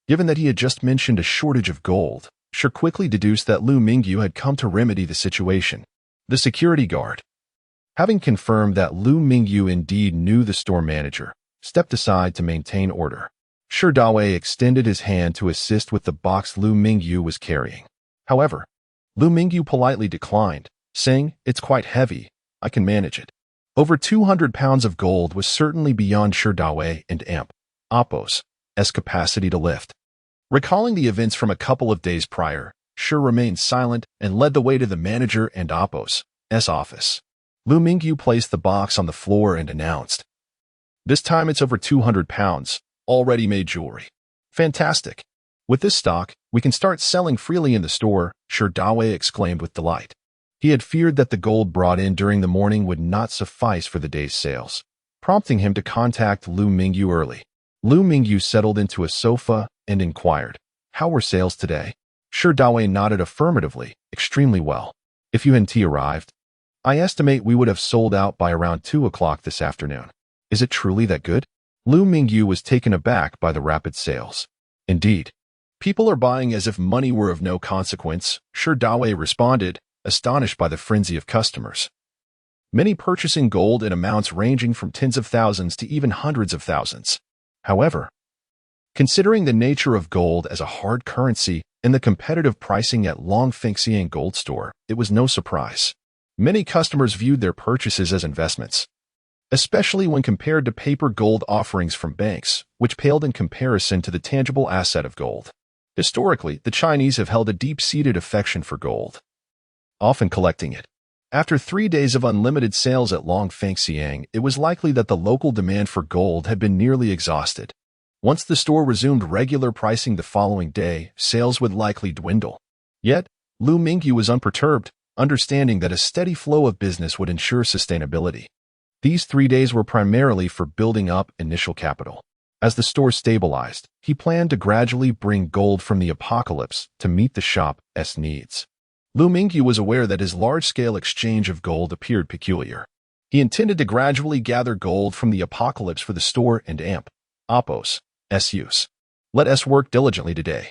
A: Given that he had just mentioned a shortage of gold, Shi quickly deduced that Liu Mingyu had come to remedy the situation. The security guard, having confirmed that Liu Mingyu indeed knew the store manager, stepped aside to maintain order. Shi Dawei extended his hand to assist with the box Liu Mingyu was carrying. However, Liu Mingyu politely declined, saying, It's quite heavy, I can manage it. Over 200 pounds of gold was certainly beyond Shi Dawei and Oppos' capacity to lift. Recalling the events from a couple of days prior, Shi remained silent and led the way to the manager and Oppos' office. Liu Mingyu placed the box on the floor and announced, This time it's over 200 pounds, all ready-made jewelry. Fantastic. With this stock, we can start selling freely in the store, Shi Dawei exclaimed with delight. He had feared that the gold brought in during the morning would not suffice for the day's sales, prompting him to contact Liu Mingyu early. Liu Mingyu settled into a sofa and inquired, How were sales today? Shi Dawei nodded affirmatively, extremely well. If you hadn't arrived, I estimate we would have sold out by around 2 o'clock this afternoon. Is it truly that good? Liu Mingyu was taken aback by the rapid sales. Indeed. People are buying as if money were of no consequence, Shi Dawei responded, astonished by the frenzy of customers. Many purchasing gold in amounts ranging from tens of thousands to even hundreds of thousands. However, considering the nature of gold as a hard currency and the competitive pricing at Longfengxian Gold Store, it was no surprise. Many customers viewed their purchases as investments. especially when compared to paper gold offerings from banks, which paled in comparison to the tangible asset of gold. Historically, the Chinese have held a deep-seated affection for gold, often collecting it. After 3 days of unlimited sales at Longfangxiang, it was likely that the local demand for gold had been nearly exhausted. Once the store resumed regular pricing the following day, sales would likely dwindle. Yet, Liu Mingyu was unperturbed, understanding that a steady flow of business would ensure sustainability. These 3 days were primarily for building up initial capital. As the store stabilized, he planned to gradually bring gold from the apocalypse to meet the shop's needs. Liu Mingyu was aware that his large-scale exchange of gold appeared peculiar. He intended to gradually gather gold from the apocalypse for the store and Appos' use. Let us work diligently today.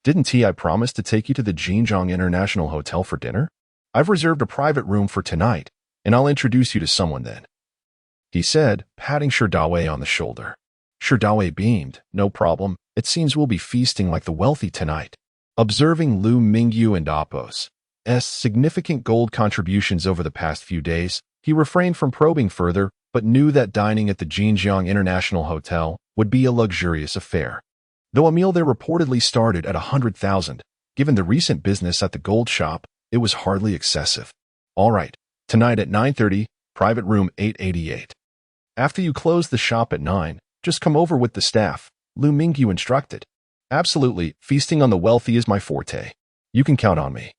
A: Didn't I promise to take you to the Jinjiang International Hotel for dinner? I've reserved a private room for tonight, and I'll introduce you to someone then, he said, patting Sherdawei on the shoulder. Sherdawei beamed. No problem. It seems we'll be feasting like the wealthy tonight. Observing Liu Mingyu and Appos' significant gold contributions over the past few days, he refrained from probing further, but knew that dining at the Jinjiang International Hotel would be a luxurious affair. Though a meal there reportedly started at 100,000, given the recent business at the gold shop, it was hardly excessive. All right, tonight at 9:30, private room 888. After you close the shop at 9, just come over with the staff, Liu Mingyu instructed. Absolutely, feasting on the wealthy is my forte. You can count on me.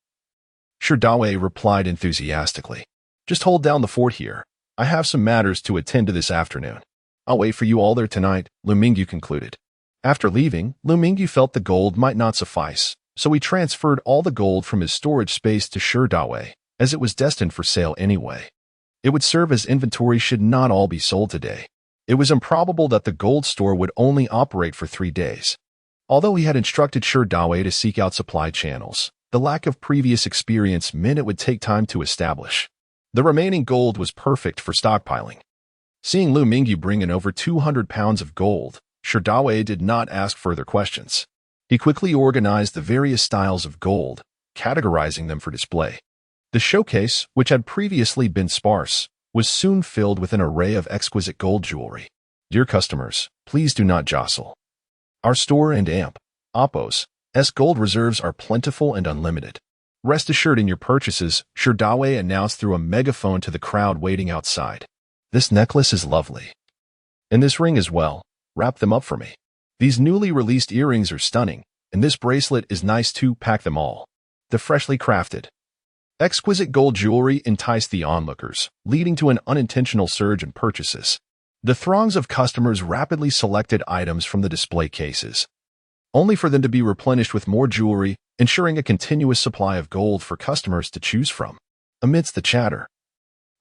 A: Sherdawei replied enthusiastically. Just hold down the fort here. I have some matters to attend to this afternoon. I'll wait for you all there tonight, Liu Mingyu concluded. After leaving, Liu Mingyu felt the gold might not suffice, so he transferred all the gold from his storage space to Sherdawei, as it was destined for sale anyway. It would serve as inventory should not all be sold today. It was improbable that the gold store would only operate for 3 days. Although he had instructed Sherdawei to seek out supply channels, the lack of previous experience meant it would take time to establish. The remaining gold was perfect for stockpiling. Seeing Liu Mingyu bring in over 200 pounds of gold, Sherdawei did not ask further questions. He quickly organized the various styles of gold, categorizing them for display. The showcase, which had previously been sparse, was soon filled with an array of exquisite gold jewelry. Dear customers, please do not jostle. Our store and Appos' gold reserves are plentiful and unlimited. Rest assured in your purchases, Sherdawei announced through a megaphone to the crowd waiting outside. This necklace is lovely. And this ring as well. Wrap them up for me. These newly released earrings are stunning, and this bracelet is nice too. Pack them all. The freshly crafted, exquisite gold jewelry enticed the onlookers, leading to an unintentional surge in purchases. The throngs of customers rapidly selected items from the display cases, only for them to be replenished with more jewelry, ensuring a continuous supply of gold for customers to choose from. Amidst the chatter,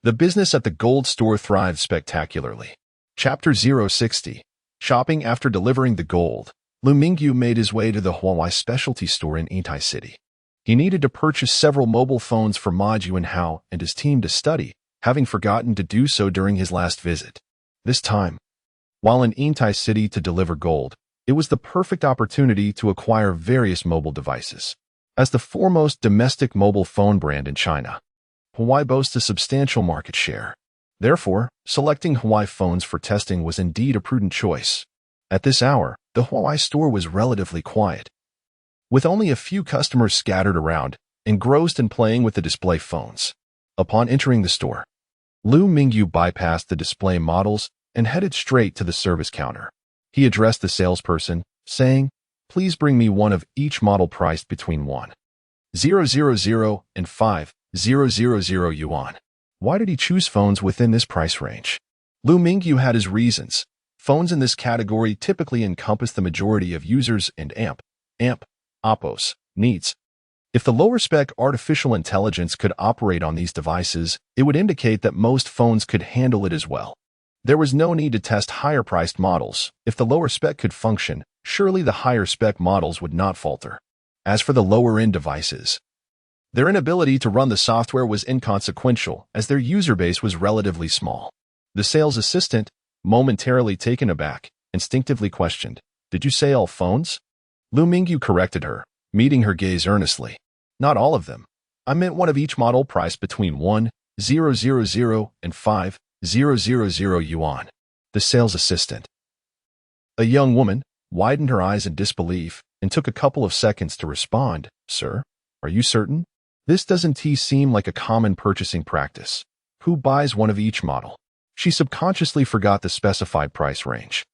A: the business at the gold store thrived spectacularly. Chapter 060. Shopping. After delivering the gold, Liu Mingyu made his way to the Huawei specialty store in Yintai City. He needed to purchase several mobile phones for Ma Juanhao and his team to study, having forgotten to do so during his last visit. This time, while in Yintai City to deliver gold, it was the perfect opportunity to acquire various mobile devices. As the foremost domestic mobile phone brand in China, Huawei boasts a substantial market share. Therefore, selecting Huawei phones for testing was indeed a prudent choice. At this hour, the Huawei store was relatively quiet, with only a few customers scattered around, engrossed in playing with the display phones. Upon entering the store, Liu Mingyu bypassed the display models and headed straight to the service counter. He addressed the salesperson, saying, "Please bring me one of each model priced between 1,000 and 5,000 yuan." Why did he choose phones within this price range? Liu Mingyu had his reasons. Phones in this category typically encompass the majority of users and Appos' needs. If the lower-spec artificial intelligence could operate on these devices, it would indicate that most phones could handle it as well. There was no need to test higher-priced models. If the lower spec could function, surely the higher-spec models would not falter. As for the lower-end devices, their inability to run the software was inconsequential, as their user base was relatively small. The sales assistant, momentarily taken aback, instinctively questioned, "Did you say all phones?" Liu Mingyu corrected her, meeting her gaze earnestly. "Not all of them. I meant one of each model priced between 1,000 and 5,000 000 yuan. The sales assistant. A young woman widened her eyes in disbelief and took a couple of seconds to respond. Sir, are you certain? This doesn't seem like a common purchasing practice. Who buys one of each model? She subconsciously forgot the specified price range.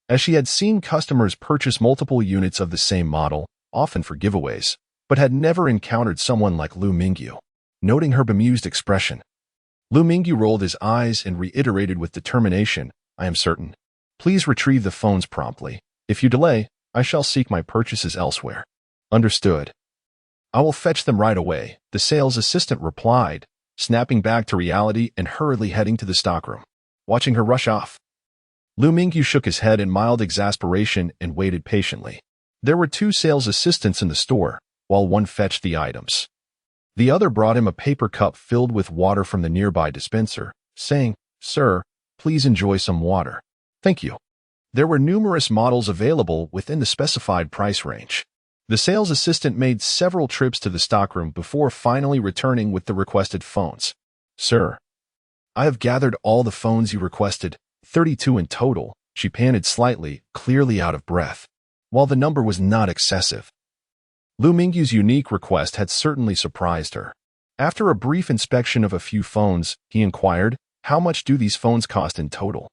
A: As she had seen customers purchase multiple units of the same model, often for giveaways, but had never encountered someone like Liu Mingyu. Noting her bemused expression, Liu Mingyu rolled his eyes and reiterated with determination, I am certain. Please retrieve the phones promptly. If you delay, I shall seek my purchases elsewhere. Understood. I will fetch them right away, the sales assistant replied, snapping back to reality and hurriedly heading to the stockroom. Watching her rush off, Liu Mingyu shook his head in mild exasperation and waited patiently. There were 2 sales assistants in the store, while one fetched the items. The other brought him a paper cup filled with water from the nearby dispenser, saying, Sir, please enjoy some water. Thank you. There were numerous models available within the specified price range. The sales assistant made several trips to the stockroom before finally returning with the requested phones. Sir, I have gathered all the phones you requested, 32 in total, she panted slightly, clearly out of breath. While the number was not excessive, Liu Mingyu's unique request had certainly surprised her. After a brief inspection of a few phones, he inquired, How much do these phones cost in total?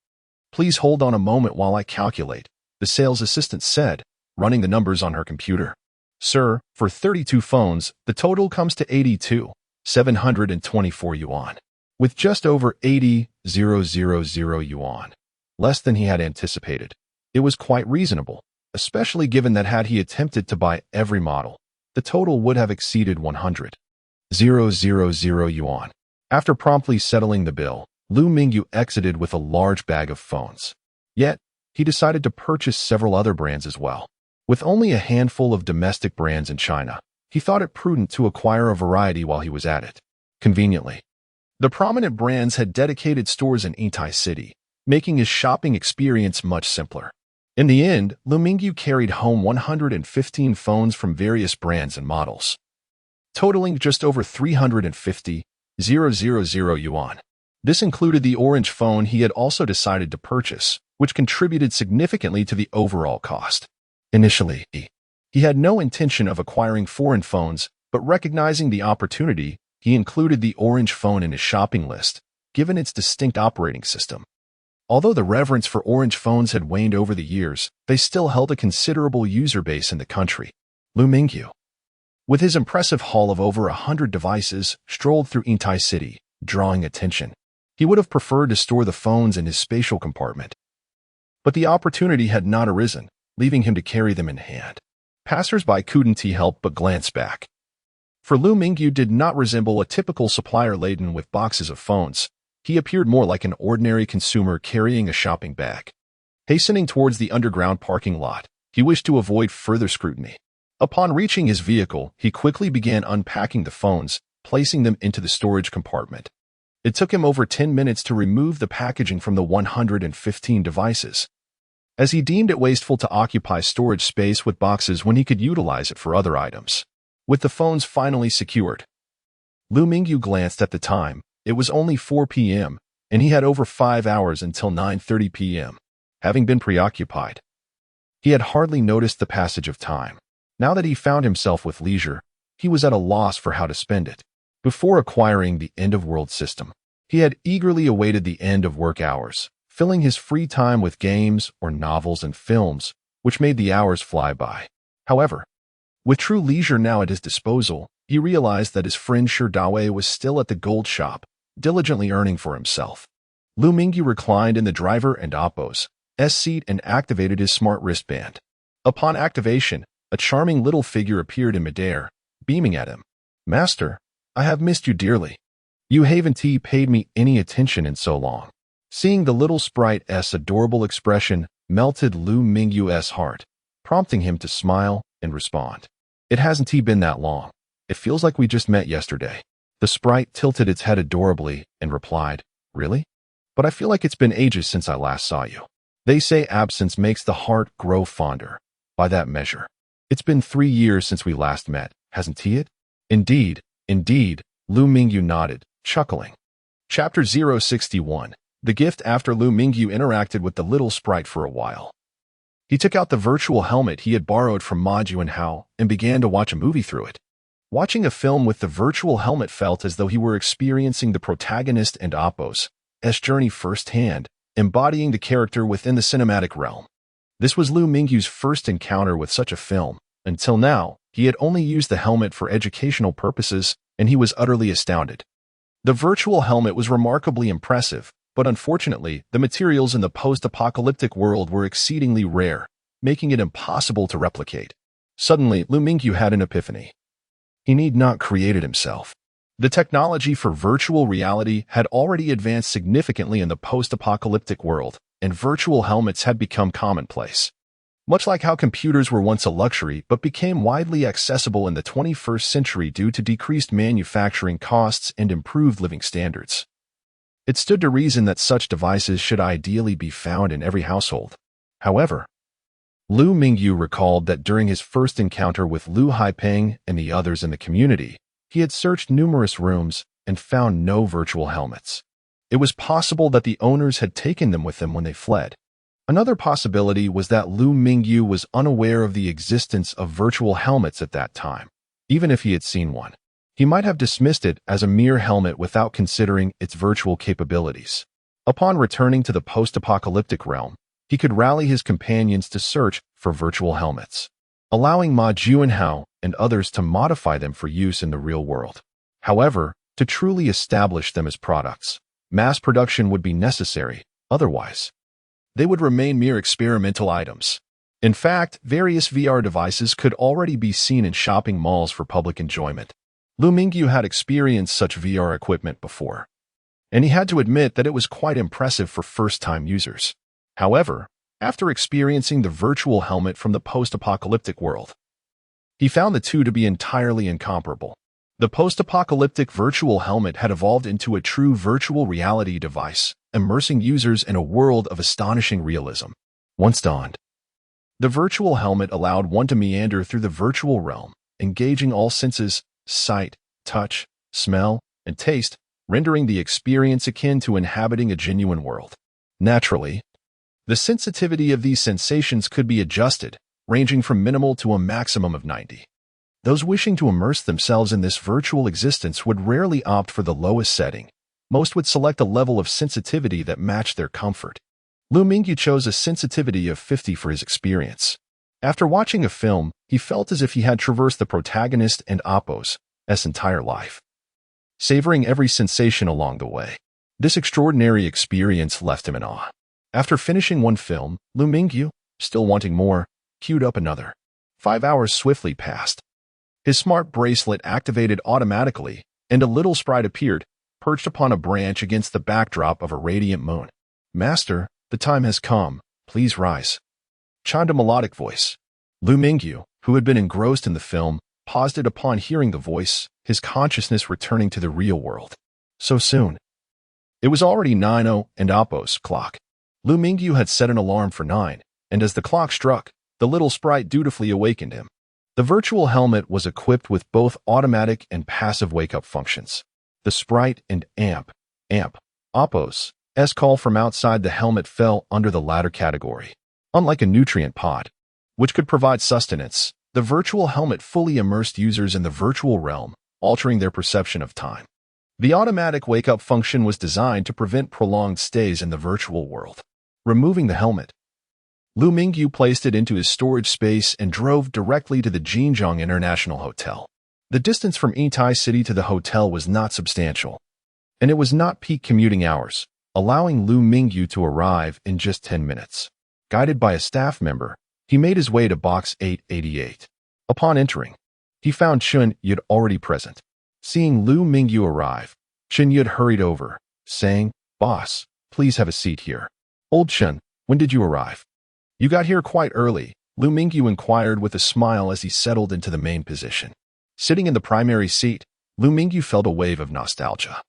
A: Please hold on a moment while I calculate, the sales assistant said, running the numbers on her computer. Sir, for 32 phones, the total comes to 82,724 yuan. With just over 80,000 yuan, less than he had anticipated. It was quite reasonable, especially given that had he attempted to buy every model, the total would have exceeded 100,000 yuan. After promptly settling the bill, Liu Mingyu exited with a large bag of phones. Yet, he decided to purchase several other brands as well. With only a handful of domestic brands in China, he thought it prudent to acquire a variety while he was at it. Conveniently, the prominent brands had dedicated stores in Yingtai City, making his shopping experience much simpler. In the end, Liu Mingyu carried home 115 phones from various brands and models, totaling just over 350,000 yuan. This included the orange phone he had also decided to purchase, which contributed significantly to the overall cost. Initially, he had no intention of acquiring foreign phones, but recognizing the opportunity, he included the orange phone in his shopping list, given its distinct operating system. Although the reverence for orange phones had waned over the years, they still held a considerable user base in the country. Liu Mingyu, with his impressive haul of over 100 devices, strolled through Yingtai City, drawing attention. He would have preferred to store the phones in his spatial compartment, but the opportunity had not arisen, leaving him to carry them in hand. Passers-by couldn't help but glance back. For Liu Mingyu did not resemble a typical supplier laden with boxes of phones. He appeared more like an ordinary consumer carrying a shopping bag. Hastening towards the underground parking lot, he wished to avoid further scrutiny. Upon reaching his vehicle, he quickly began unpacking the phones, placing them into the storage compartment. It took him over 10 minutes to remove the packaging from the 115 devices, as he deemed it wasteful to occupy storage space with boxes when he could utilize it for other items. With the phones finally secured, Liu Mingyu glanced at the time. It was only 4 p.m., and he had over 5 hours until 9:30 p.m. Having been preoccupied, he had hardly noticed the passage of time. Now that he found himself with leisure, he was at a loss for how to spend it. Before acquiring the end-of-world system, he had eagerly awaited the end of work hours, filling his free time with games or novels and films, which made the hours fly by. However, with true leisure now at his disposal, he realized that his friend Shi Dawei was still at the gold shop, diligently earning for himself. Liu Mingyu reclined in the driver and Oppo's seat and activated his smart wristband. Upon activation, a charming little figure appeared in midair, beaming at him. Master, I have missed you dearly. You haven't paid me any attention in so long. Seeing the little sprite's adorable expression melted Liu Mingyu's heart, prompting him to smile and respond. It hasn't been that long. It feels like we just met yesterday. The sprite tilted its head adorably and replied, Really? But I feel like it's been ages since I last saw you. They say absence makes the heart grow fonder. By that measure, it's been 3 years since we last met, hasn't it? Indeed, Liu Mingyu nodded, chuckling. Chapter 061. the gift after Liu Mingyu interacted with the little sprite for a while. He took out the virtual helmet he had borrowed from Ma Juanhao and began to watch a movie through it. Watching a film with the virtual helmet felt as though he were experiencing the protagonist and Appo's journey firsthand, embodying the character within the cinematic realm. This was Liu Mingyu's first encounter with such a film. Until now, he had only used the helmet for educational purposes, and he was utterly astounded. The virtual helmet was remarkably impressive, but unfortunately, the materials in the post-apocalyptic world were exceedingly rare, making it impossible to replicate. Suddenly, Liu Mingyu had an epiphany. He need not create it himself. The technology for virtual reality had already advanced significantly in the post-apocalyptic world, and virtual helmets had become commonplace. Much like how computers were once a luxury but became widely accessible in the 21st century due to decreased manufacturing costs and improved living standards. It stood to reason that such devices should ideally be found in every household. However, Liu Mingyu recalled that during his first encounter with Liu Haipeng and the others in the community, he had searched numerous rooms and found no virtual helmets. It was possible that the owners had taken them with them when they fled. Another possibility was that Liu Mingyu was unaware of the existence of virtual helmets at that time. Even if he had seen one, he might have dismissed it as a mere helmet without considering its virtual capabilities. Upon returning to the post-apocalyptic realm, he could rally his companions to search for virtual helmets, allowing Ma Juanhao and others to modify them for use in the real world. However, to truly establish them as products, mass production would be necessary, otherwise, they would remain mere experimental items. In fact, various VR devices could already be seen in shopping malls for public enjoyment. Liu Mingyu had experienced such VR equipment before, and he had to admit that it was quite impressive for first-time users. However, after experiencing the virtual helmet from the post-apocalyptic world, he found the two to be entirely incomparable. The post-apocalyptic virtual helmet had evolved into a true virtual reality device, immersing users in a world of astonishing realism. Once donned, the virtual helmet allowed one to meander through the virtual realm, engaging all senses, sight, touch, smell, and taste, rendering the experience akin to inhabiting a genuine world. Naturally, the sensitivity of these sensations could be adjusted, ranging from minimal to a maximum of 90. Those wishing to immerse themselves in this virtual existence would rarely opt for the lowest setting. Most would select a level of sensitivity that matched their comfort. Liu Mingyu chose a sensitivity of 50 for his experience. After watching a film, he felt as if he had traversed the protagonist and Appo's entire life, savoring every sensation along the way. This extraordinary experience left him in awe. After finishing one film, Liu Mingyu, still wanting more, queued up another. 5 hours swiftly passed. His smart bracelet activated automatically, and a little sprite appeared, perched upon a branch against the backdrop of a radiant moon. "Master, the time has come. Please rise," chimed a melodic voice. Liu Mingyu, who had been engrossed in the film, paused it upon hearing the voice, his consciousness returning to the real world. So soon. It was already 9:00 and Appo's clock. Liu Mingyu had set an alarm for 9, and as the clock struck, the little sprite dutifully awakened him. The virtual helmet was equipped with both automatic and passive wake-up functions. The sprite and amp, Appo's call from outside the helmet fell under the latter category. Unlike a nutrient pod, which could provide sustenance, the virtual helmet fully immersed users in the virtual realm, altering their perception of time. The automatic wake-up function was designed to prevent prolonged stays in the virtual world. Removing the helmet, Liu Mingyu placed it into his storage space and drove directly to the Jinjiang International Hotel. The distance from Yitai City to the hotel was not substantial, and it was not peak commuting hours, allowing Liu Mingyu to arrive in just 10 minutes. Guided by a staff member, he made his way to box 888. Upon entering, he found Chun Yud already present. Seeing Liu Mingyu arrive, Chun Yud hurried over, saying, "Boss, please have a seat here." "Old Chun, when did you arrive?" "You got here quite early," Liu Mingyu inquired with a smile as he settled into the main position. Sitting in the primary seat, Liu Mingyu felt a wave of nostalgia.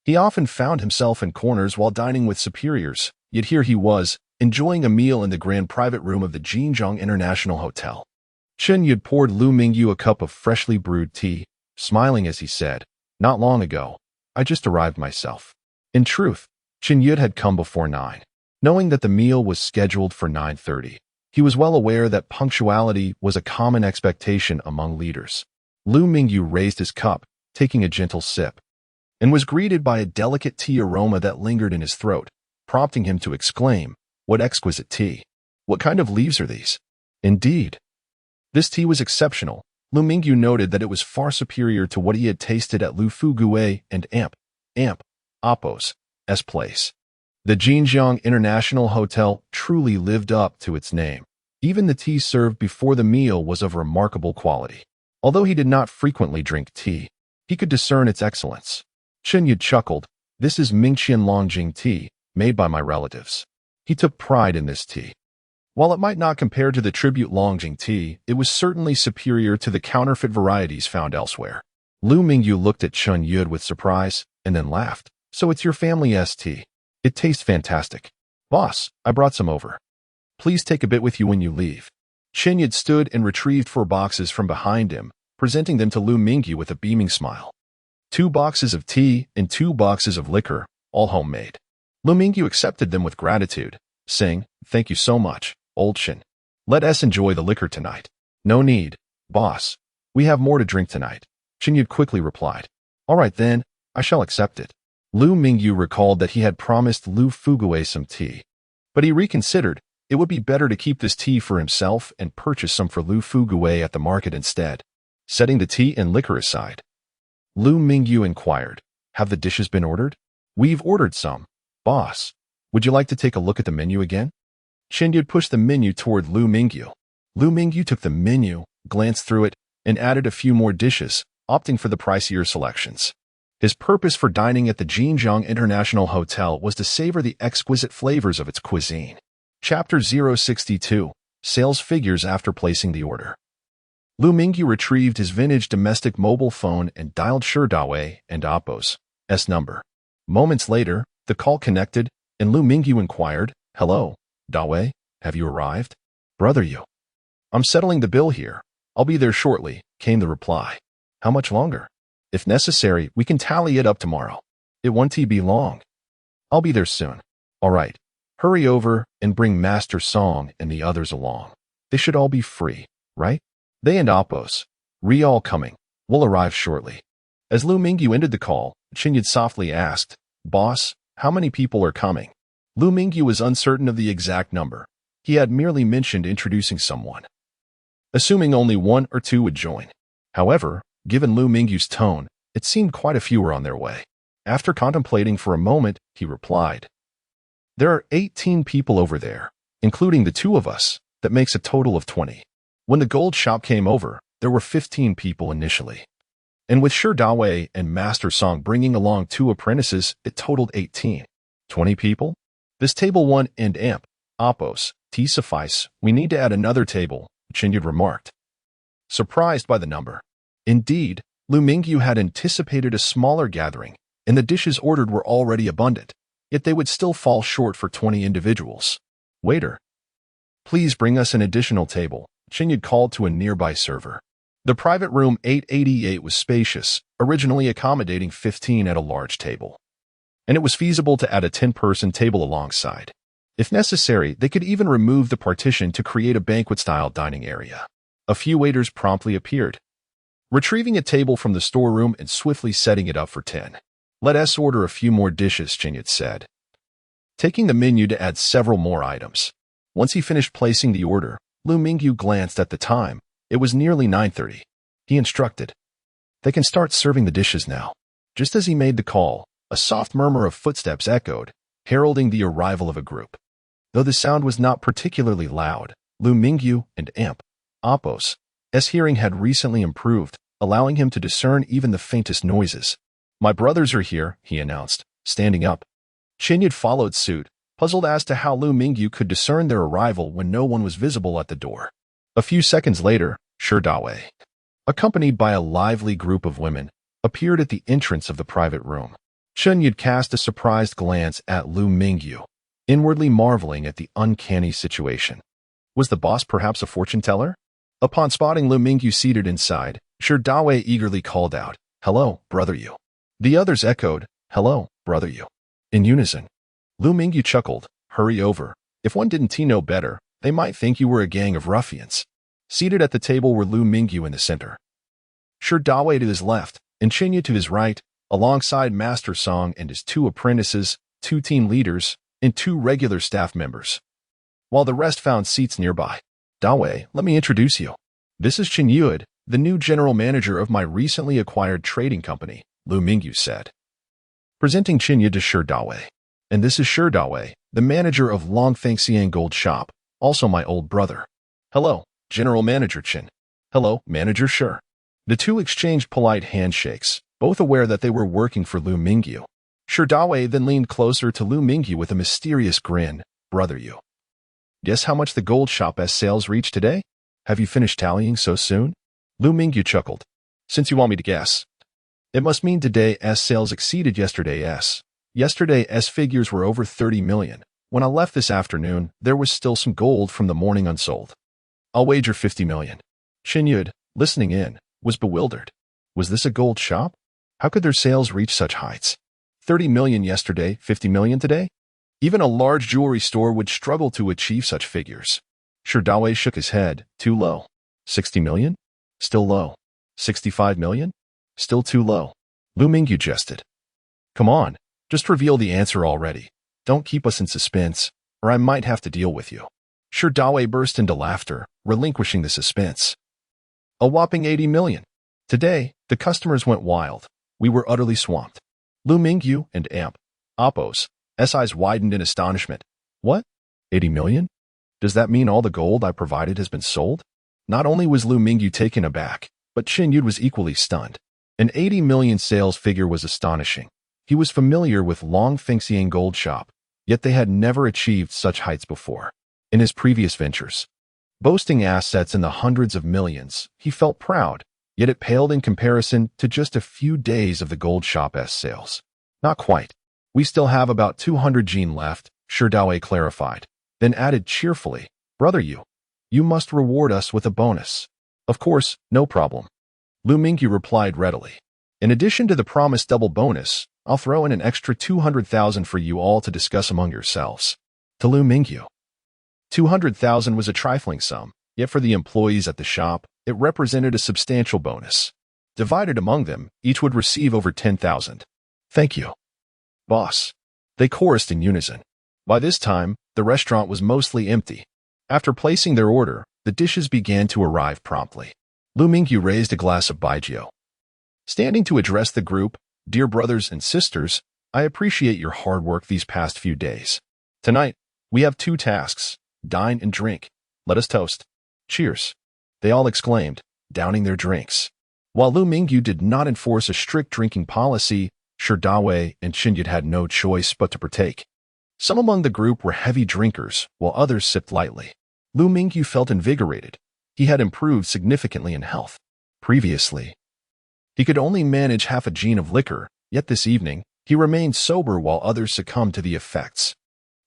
A: He often found himself in corners while dining with superiors, yet here he was, enjoying a meal in the grand private room of the Jinjiang International Hotel. Chun Yud poured Liu Mingyu a cup of freshly brewed tea, smiling as he said, "Not long ago, I just arrived myself." In truth, Chen Yud had come before 9. Knowing that the meal was scheduled for 9:30, he was well aware that punctuality was a common expectation among leaders. Liu Mingyu raised his cup, taking a gentle sip, and was greeted by a delicate tea aroma that lingered in his throat, prompting him to exclaim, "What exquisite tea! What kind of leaves are these?" Indeed, this tea was exceptional. Liu Mingyu noted that it was far superior to what he had tasted at Lu Fugue and Apos' place. The Jinjiang International Hotel truly lived up to its name. Even the tea served before the meal was of remarkable quality. Although he did not frequently drink tea, he could discern its excellence. Chen Yud chuckled, "This is Mingqian Longjing tea, made by my relatives." He took pride in this tea. While it might not compare to the tribute Longjing tea, it was certainly superior to the counterfeit varieties found elsewhere. Liu Mingyu looked at Chen Yud with surprise, and then laughed. "So it's your family's tea. It tastes fantastic. Boss, I brought some over. Please take a bit with you when you leave." Chen Yud stood and retrieved 4 boxes from behind him, presenting them to Liu Mingyu with a beaming smile. 2 boxes of tea and 2 boxes of liquor, all homemade. Liu Mingyu accepted them with gratitude, saying, "Thank you so much, old Chen. Let us enjoy the liquor tonight." "No need, boss. We have more to drink tonight," Chen Yud quickly replied. "All right then, I shall accept it." Liu Mingyu recalled that he had promised Lu Fugue some tea, but he reconsidered. It would be better to keep this tea for himself and purchase some for Lu Fugue at the market instead. Setting the tea and liquor aside, Liu Mingyu inquired, "Have the dishes been ordered?" "We've ordered some, boss. Would you like to take a look at the menu again?" Chen Yud pushed the menu toward Liu Mingyu. Liu Mingyu took the menu, glanced through it, and added a few more dishes, opting for the pricier selections. His purpose for dining at the Jinjiang International Hotel was to savor the exquisite flavors of its cuisine. Chapter 062, Sales Figures After Placing the Order. Liu Mingyu retrieved his vintage domestic mobile phone and dialed Sherdawei and Apos' number. Moments later, the call connected, and Liu Mingyu inquired, "Hello, Dawei, have you arrived?" "Brother Yu, I'm settling the bill here. I'll be there shortly," came the reply. "How much longer? If necessary, we can tally it up tomorrow. It won't be long. I'll be there soon." "All right. Hurry over and bring Master Song and the others along. They should all be free, right?" "They and Apos, all coming. Will arrive shortly." As Liu Mingyu ended the call, Chen Yud softly asked, "Boss, how many people are coming?" Liu Mingyu was uncertain of the exact number. He had merely mentioned introducing someone, assuming only 1 or 2 would join. However, given Liu Mingyu's tone, it seemed quite a few were on their way. After contemplating for a moment, he replied, "There are 18 people over there, including the 2 of us. That makes a total of 20. When the gold shop came over, there were 15 people initially. And with Sherdawei and Master Song bringing along 2 apprentices, it totaled 18. 20 people? This table 1 and Apos' tea suffice. We need to add another table," Chen Yud remarked, surprised by the number. Indeed, Liu Mingyu had anticipated a smaller gathering, and the dishes ordered were already abundant, yet they would still fall short for 20 individuals. "Waiter, please bring us an additional table," Chen Yud called to a nearby server. The private room 888 was spacious, originally accommodating 15 at a large table, and it was feasible to add a 10-person table alongside. If necessary, they could even remove the partition to create a banquet-style dining area. A few waiters promptly appeared, retrieving a table from the storeroom and swiftly setting it up for 10. "Let us order a few more dishes," Chen Yud said, taking the menu to add several more items. Once he finished placing the order, Liu Mingyu glanced at the time. It was nearly 9:30. He instructed, "They can start serving the dishes now." Just as he made the call, a soft murmur of footsteps echoed, heralding the arrival of a group. Though the sound was not particularly loud, Liu Mingyu and Apos' hearing had recently improved, allowing him to discern even the faintest noises. "My brothers are here," he announced, standing up. Chen Yud followed suit, puzzled as to how Liu Mingyu could discern their arrival when no one was visible at the door. A few seconds later, Sherdawei, accompanied by a lively group of women, appeared at the entrance of the private room. Chen Yud cast a surprised glance at Liu Mingyu, inwardly marveling at the uncanny situation. Was the boss perhaps a fortune teller? Upon spotting Liu Mingyu seated inside, Sherdawei eagerly called out, "Hello, brother Yu." The others echoed, "Hello, brother Yu," in unison. Liu Mingyu chuckled. Hurry over. If one didn't know better, they might think you were a gang of ruffians. Seated at the table were Liu Mingyu in the center, Shi Dawei to his left, and Qinya to his right, alongside Master Song and his 2 apprentices, 2 team leaders, and 2 regular staff members, while the rest found seats nearby. Dawei, let me introduce you. This is Chen Yued, the new general manager of my recently acquired trading company, Liu Mingyu said, presenting Qinya to Shi Dawei. And this is Shi Dawei, the manager of Longfengxiang Gold Shop, also my old brother. Hello, General Manager Chen. Hello, Manager Shi. The 2 exchanged polite handshakes, both aware that they were working for Liu Mingyu. Shi Dawei then leaned closer to Liu Mingyu with a mysterious grin. Brother, you guess how much the Gold Shop's sales reached today? Have you finished tallying so soon? Liu Mingyu chuckled. Since you want me to guess, it must mean today's sales exceeded yesterday's. Yesterday's figures were over 30 million. When I left this afternoon, there was still some gold from the morning unsold. I'll wager 50 million. Chen Yued, listening in, was bewildered. Was this a gold shop? How could their sales reach such heights? 30 million yesterday, 50 million today? Even a large jewelry store would struggle to achieve such figures. Shi Dawei shook his head. Too low. 60 million? Still low. 65 million? Still too low. Liu Mingyu jested. Come on, just reveal the answer already. Don't keep us in suspense, or I might have to deal with you. Shi Dawei burst into laughter, relinquishing the suspense. A whopping 80 million. Today, the customers went wild. We were utterly swamped. Liu Mingyu and Appos' eyes widened in astonishment. What? 80 million? Does that mean all the gold I provided has been sold? Not only was Liu Mingyu taken aback, but Chen Yued was equally stunned. An 80 million sales figure was astonishing. He was familiar with Longfengxiang Gold Shop, yet they had never achieved such heights before. In his previous ventures, boasting assets in the hundreds of millions, he felt proud, yet it paled in comparison to just a few days of the Gold Shop's sales. Not quite. We still have about 200 gene left, Shi Dawei clarified, then added cheerfully, Brother you must reward us with a bonus. Of course, no problem. Liu Mingyu replied readily. In addition to the promised double bonus, I'll throw in an extra 200,000 for you all to discuss among yourselves. To Liu Mingyu, 200,000 was a trifling sum, yet for the employees at the shop, it represented a substantial bonus. Divided among them, each would receive over 10,000. Thank you, boss. They chorused in unison. By this time, the restaurant was mostly empty. After placing their order, the dishes began to arrive promptly. Liu Mingyu raised a glass of baijiu. Standing to address the group, Dear brothers and sisters, I appreciate your hard work these past few days. Tonight, we have 2 tasks. Dine and drink. Let us toast. Cheers. They all exclaimed, downing their drinks. While Liu Mingyu did not enforce a strict drinking policy, Shi Dawei and Chen Yued had no choice but to partake. Some among the group were heavy drinkers, while others sipped lightly. Liu Mingyu felt invigorated. He had improved significantly in health. Previously, he could only manage half a gene of liquor, yet this evening, he remained sober while others succumbed to the effects.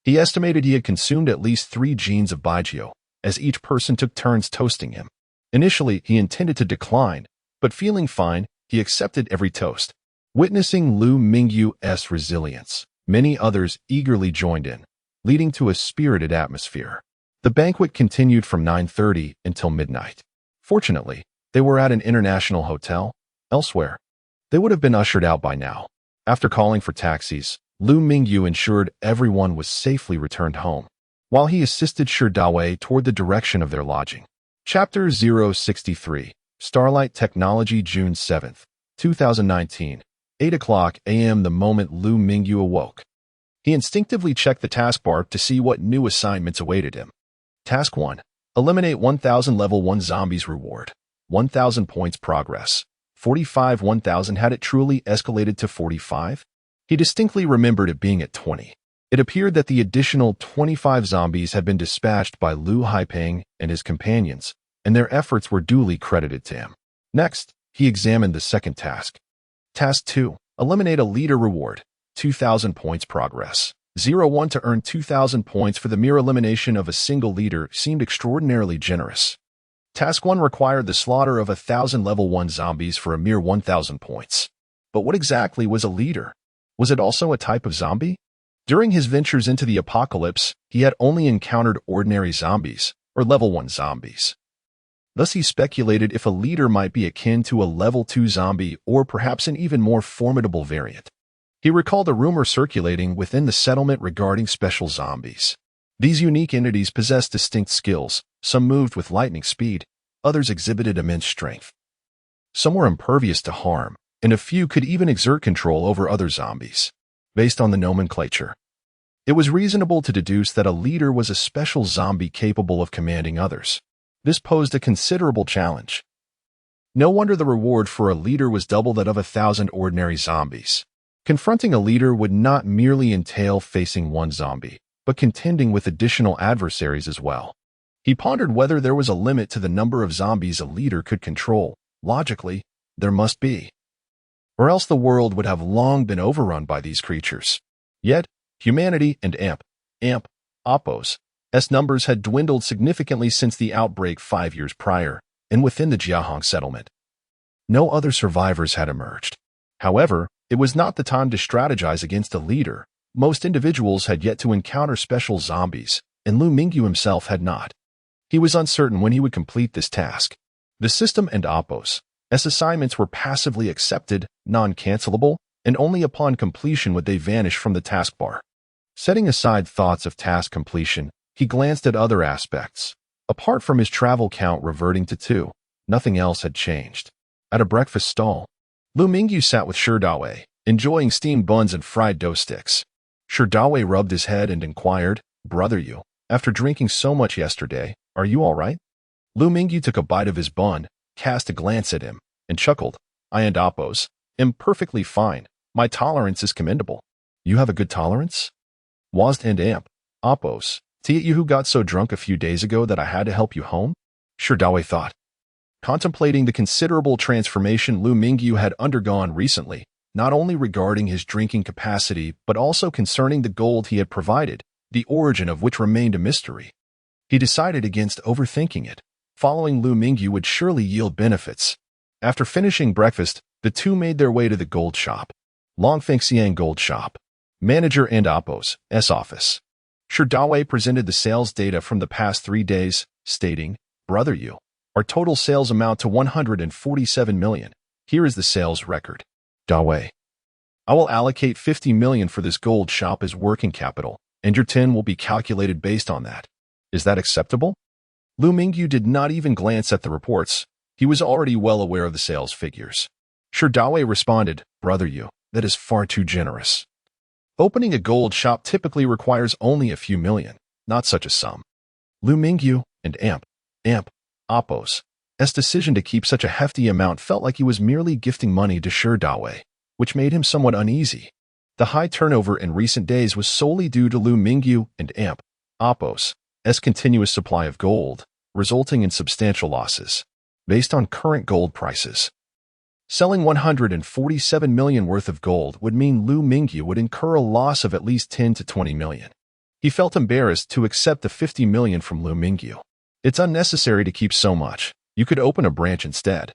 A: He estimated he had consumed at least 3 genes of baijiu, as each person took turns toasting him. Initially, he intended to decline, but feeling fine, he accepted every toast. Witnessing Liu Mingyu's resilience, many others eagerly joined in, leading to a spirited atmosphere. The banquet continued from 9:30 until midnight. Fortunately, they were at an international hotel. Elsewhere, they would have been ushered out by now. After calling for taxis, Liu Mingyu ensured everyone was safely returned home, while he assisted Shi Dawei toward the direction of their lodging. Chapter 063, Starlight Technology, June 7, 2019, 8:00 a.m. The moment Liu Mingyu awoke, he instinctively checked the taskbar to see what new assignments awaited him. Task 1. Eliminate 1,000 level 1 zombies reward. 1,000 points progress. 45 1,000 had it truly escalated to 45? He distinctly remembered it being at 20. It appeared that the additional 25 zombies had been dispatched by Liu Haipeng and his companions, and their efforts were duly credited to him. Next, he examined the second task. Task 2. Eliminate a leader reward. 2,000 points progress. 01 to earn 2,000 points for the mere elimination of a single leader seemed extraordinarily generous. Task 1 required the slaughter of 1,000 level 1 zombies for a mere 1,000 points. But what exactly was a leader? Was it also a type of zombie? During his ventures into the apocalypse, he had only encountered ordinary zombies, or level 1 zombies. Thus he speculated if a leader might be akin to a level 2 zombie or perhaps an even more formidable variant. He recalled a rumor circulating within the settlement regarding special zombies. These unique entities possessed distinct skills. Some moved with lightning speed, others exhibited immense strength. Some were impervious to harm, and a few could even exert control over other zombies. Based on the nomenclature, it was reasonable to deduce that a leader was a special zombie capable of commanding others. This posed a considerable challenge. No wonder the reward for a leader was double that of 1,000 ordinary zombies. Confronting a leader would not merely entail facing one zombie, but contending with additional adversaries as well. He pondered whether there was a limit to the number of zombies a leader could control. Logically, there must be, or else the world would have long been overrun by these creatures. Yet, humanity and Oppos' numbers had dwindled significantly since the outbreak 5 years prior, and within the Jiahong settlement, no other survivors had emerged. However, it was not the time to strategize against a leader. Most individuals had yet to encounter special zombies, and Liu Mingyu himself had not. He was uncertain when he would complete this task. The system and Oppos' assignments were passively accepted, non-cancelable, and only upon completion would they vanish from the taskbar. Setting aside thoughts of task completion, he glanced at other aspects. Apart from his travel count reverting to 2, nothing else had changed. At a breakfast stall, Liu Mingyu sat with Shi Dawei, enjoying steamed buns and fried dough sticks. Shi Dawei rubbed his head and inquired, "Brother Yu, after drinking so much yesterday, are you all right?" Liu Mingyu took a bite of his bun, cast a glance at him, and chuckled. "I and Oppos am perfectly fine. My tolerance is commendable." "You have a good tolerance?" "Was and Oppos, you who got so drunk a few days ago that I had to help you home?" Shi Dawei thought. Contemplating the considerable transformation Liu Mingyu had undergone recently, not only regarding his drinking capacity but also concerning the gold he had provided, the origin of which remained a mystery. He decided against overthinking it. Following Liu Mingyu would surely yield benefits. After finishing breakfast, the two made their way to the gold shop. Longfengxiang Gold Shop. Manager and Oppos' office. Shi Dawei presented the sales data from the past 3 days, stating, "Brother Yu, our total sales amount to 147 million. Here is the sales record. Dawei, I will allocate 50 million for this gold shop as working capital, and your 10 will be calculated based on that. Is that acceptable?" Liu Mingyu did not even glance at the reports. He was already well aware of the sales figures. Shi Dawei responded, "Brother Yu, that is far too generous. Opening a gold shop typically requires only a few million, not such a sum." Liu Mingyu and Oppos' decision to keep such a hefty amount felt like he was merely gifting money to Shi Dawei, which made him somewhat uneasy. The high turnover in recent days was solely due to Liu Mingyu and Oppos' continuous supply of gold, resulting in substantial losses. Based on current gold prices, selling 147 million worth of gold would mean Liu Mingyu would incur a loss of at least 10 to 20 million. He felt embarrassed to accept the 50 million from Liu Mingyu. "It's unnecessary to keep so much. You could open a branch instead.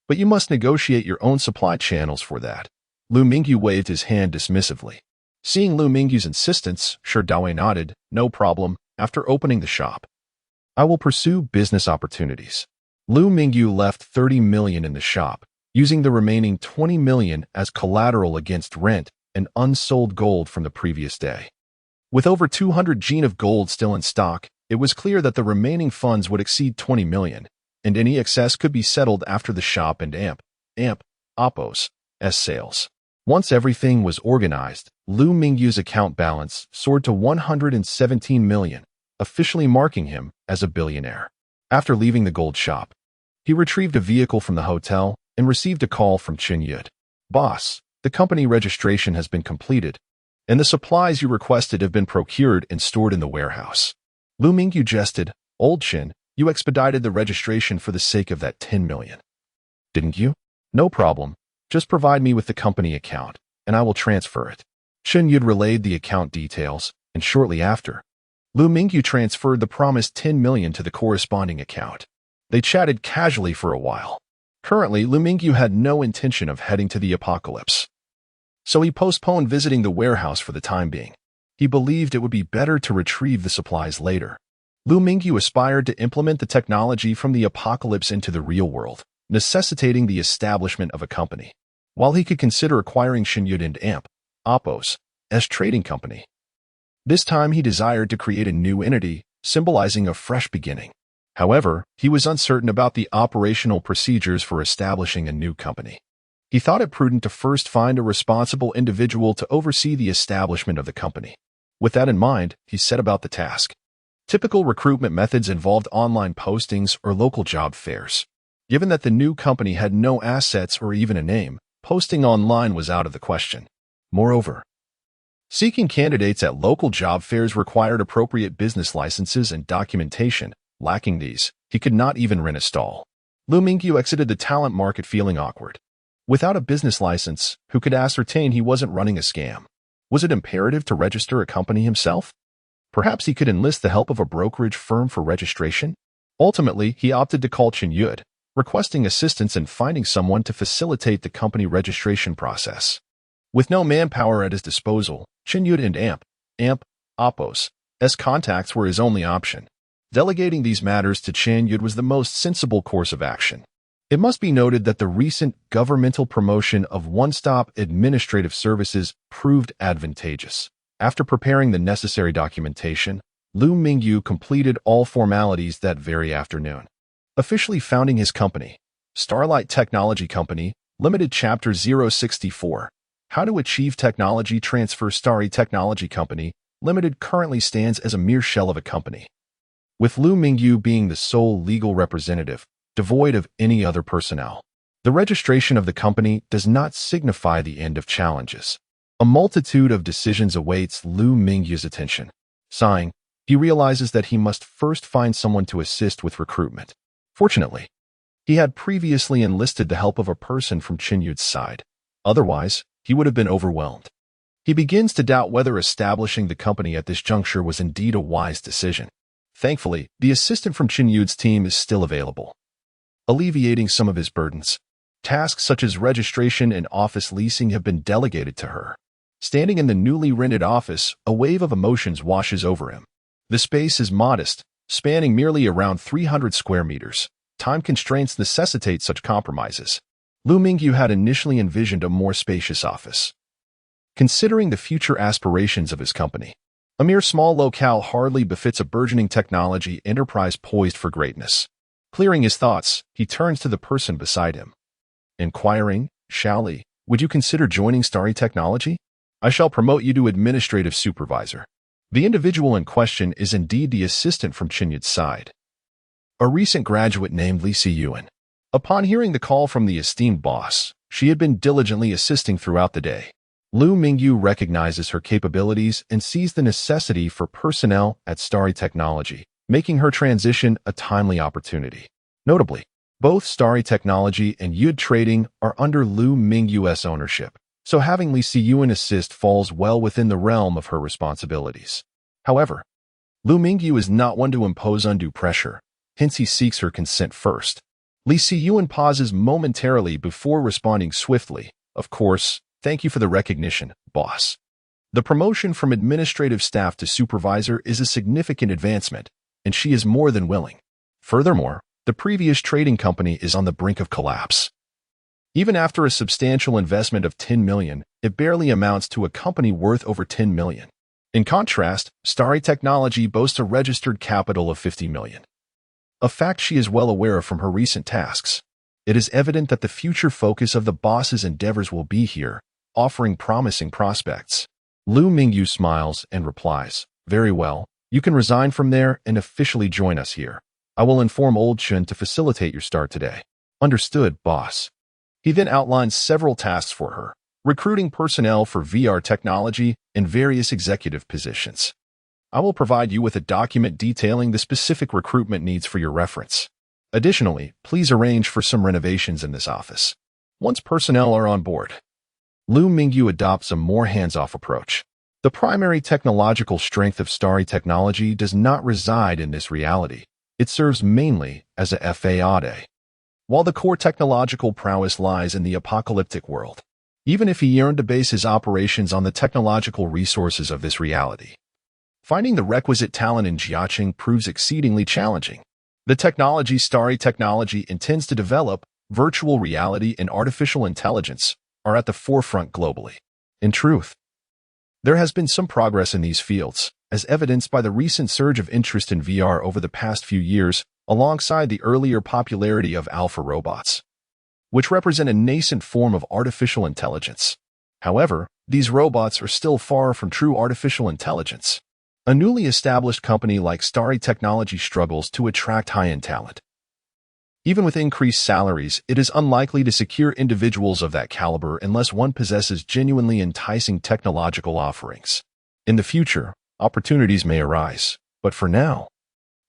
A: But you must negotiate your own supply channels for that." Liu Mingyu waved his hand dismissively. Seeing Liu Mingyu's insistence, Shi Dawei nodded, "No problem," after opening the shop. "I will pursue business opportunities." Liu Mingyu left 30 million in the shop, using the remaining 20 million as collateral against rent and unsold gold from the previous day. With over 200 jin of gold still in stock, it was clear that the remaining funds would exceed 20 million, and any excess could be settled after the shop and Oppos' sales. Once everything was organized, Liu Mingyu's account balance soared to 117 million, officially marking him as a billionaire. After leaving the gold shop, he retrieved a vehicle from the hotel and received a call from Chen Yud. "Boss, the company registration has been completed, and the supplies you requested have been procured and stored in the warehouse." Liu Mingyu jested, "Old Chen, you expedited the registration for the sake of that 10 million. Didn't you?" "No problem. Just provide me with the company account, and I will transfer it." Chen Yud relayed the account details, and shortly after, Liu Mingyu transferred the promised 10 million to the corresponding account. They chatted casually for a while. Currently, Liu Mingyu had no intention of heading to the apocalypse, so he postponed visiting the warehouse for the time being. He believed it would be better to retrieve the supplies later. Liu Mingyu aspired to implement the technology from the apocalypse into the real world, necessitating the establishment of a company. While he could consider acquiring Xinyud and Amp, Opos, as trading company. This time he desired to create a new entity, symbolizing a fresh beginning. However, he was uncertain about the operational procedures for establishing a new company. He thought it prudent to first find a responsible individual to oversee the establishment of the company. With that in mind, he set about the task. Typical recruitment methods involved online postings or local job fairs. Given that the new company had no assets or even a name, posting online was out of the question. Moreover, seeking candidates at local job fairs required appropriate business licenses and documentation. Lacking these, he could not even rent a stall. Liu Mingyu exited the talent market feeling awkward. Without a business license, who could ascertain he wasn't running a scam? Was it imperative to register a company himself? Perhaps he could enlist the help of a brokerage firm for registration? Ultimately, he opted to call Xinyud, requesting assistance in finding someone to facilitate the company registration process. With no manpower at his disposal, Xinyud and Amp, Opos, as contacts were his only option. Delegating these matters to Xinyud was the most sensible course of action. It must be noted that the recent governmental promotion of one-stop administrative services proved advantageous. After preparing the necessary documentation, Liu Mingyu completed all formalities that very afternoon. Officially founding his company, Starlight Technology Company, Limited Chapter 064. How to achieve technology transfer. Starry Technology Company, Limited currently stands as a mere shell of a company, with Liu Mingyu being the sole legal representative, devoid of any other personnel. The registration of the company does not signify the end of challenges. A multitude of decisions awaits Liu Mingyu's attention. Sighing, he realizes that he must first find someone to assist with recruitment. Fortunately, he had previously enlisted the help of a person from Xinyud's side. Otherwise, he would have been overwhelmed. He begins to doubt whether establishing the company at this juncture was indeed a wise decision. Thankfully, the assistant from Xinyud's team is still available, alleviating some of his burdens. Tasks such as registration and office leasing have been delegated to her. Standing in the newly rented office, a wave of emotions washes over him. The space is modest, spanning merely around 300 square meters. Time constraints necessitate such compromises. Liu Mingyu had initially envisioned a more spacious office. Considering the future aspirations of his company, a mere small locale hardly befits a burgeoning technology enterprise poised for greatness. Clearing his thoughts, he turns to the person beside him. Inquiring, Shaoli, would you consider joining Starry Technology? I shall promote you to administrative supervisor. The individual in question is indeed the assistant from Xinyud's side, a recent graduate named Li Siyuan. Upon hearing the call from the esteemed boss, she had been diligently assisting throughout the day. Liu Mingyu recognizes her capabilities and sees the necessity for personnel at Starry Technology, making her transition a timely opportunity. Notably, both Starry Technology and Yud Trading are under Liu Mingyu's ownership, so having Li Siyuan assist falls well within the realm of her responsibilities. However, Liu Mingyu is not one to impose undue pressure, hence he seeks her consent first. Li Siyuan pauses momentarily before responding swiftly. Of course, thank you for the recognition, boss. The promotion from administrative staff to supervisor is a significant advancement, and she is more than willing. Furthermore, the previous trading company is on the brink of collapse. Even after a substantial investment of 10 million, it barely amounts to a company worth over 10 million. In contrast, Starry Technology boasts a registered capital of 50 million. A fact she is well aware of from her recent tasks. It is evident that the future focus of the boss's endeavors will be here, offering promising prospects. Liu Mingyu smiles and replies, very well, you can resign from there and officially join us here. I will inform Old Chun to facilitate your start today. Understood, boss. He then outlines several tasks for her, recruiting personnel for VR technology and various executive positions. I will provide you with a document detailing the specific recruitment needs for your reference. Additionally, please arrange for some renovations in this office. Once personnel are on board, Liu Mingyu adopts a more hands-off approach. The primary technological strength of Starry Technology does not reside in this reality. It serves mainly as a FAAD, while the core technological prowess lies in the apocalyptic world. even if he yearned to base his operations on the technological resources of this reality. Finding the requisite talent in Jiaqing proves exceedingly challenging. The technology Starry Technology intends to develop, virtual reality and artificial intelligence, are at the forefront globally. In truth, there has been some progress in these fields, as evidenced by the recent surge of interest in VR over the past few years, alongside the earlier popularity of alpha robots, which represent a nascent form of artificial intelligence. However, these robots are still far from true artificial intelligence. A newly established company like Starry Technology struggles to attract high-end talent. Even with increased salaries, it is unlikely to secure individuals of that caliber unless one possesses genuinely enticing technological offerings. In the future, opportunities may arise, but for now,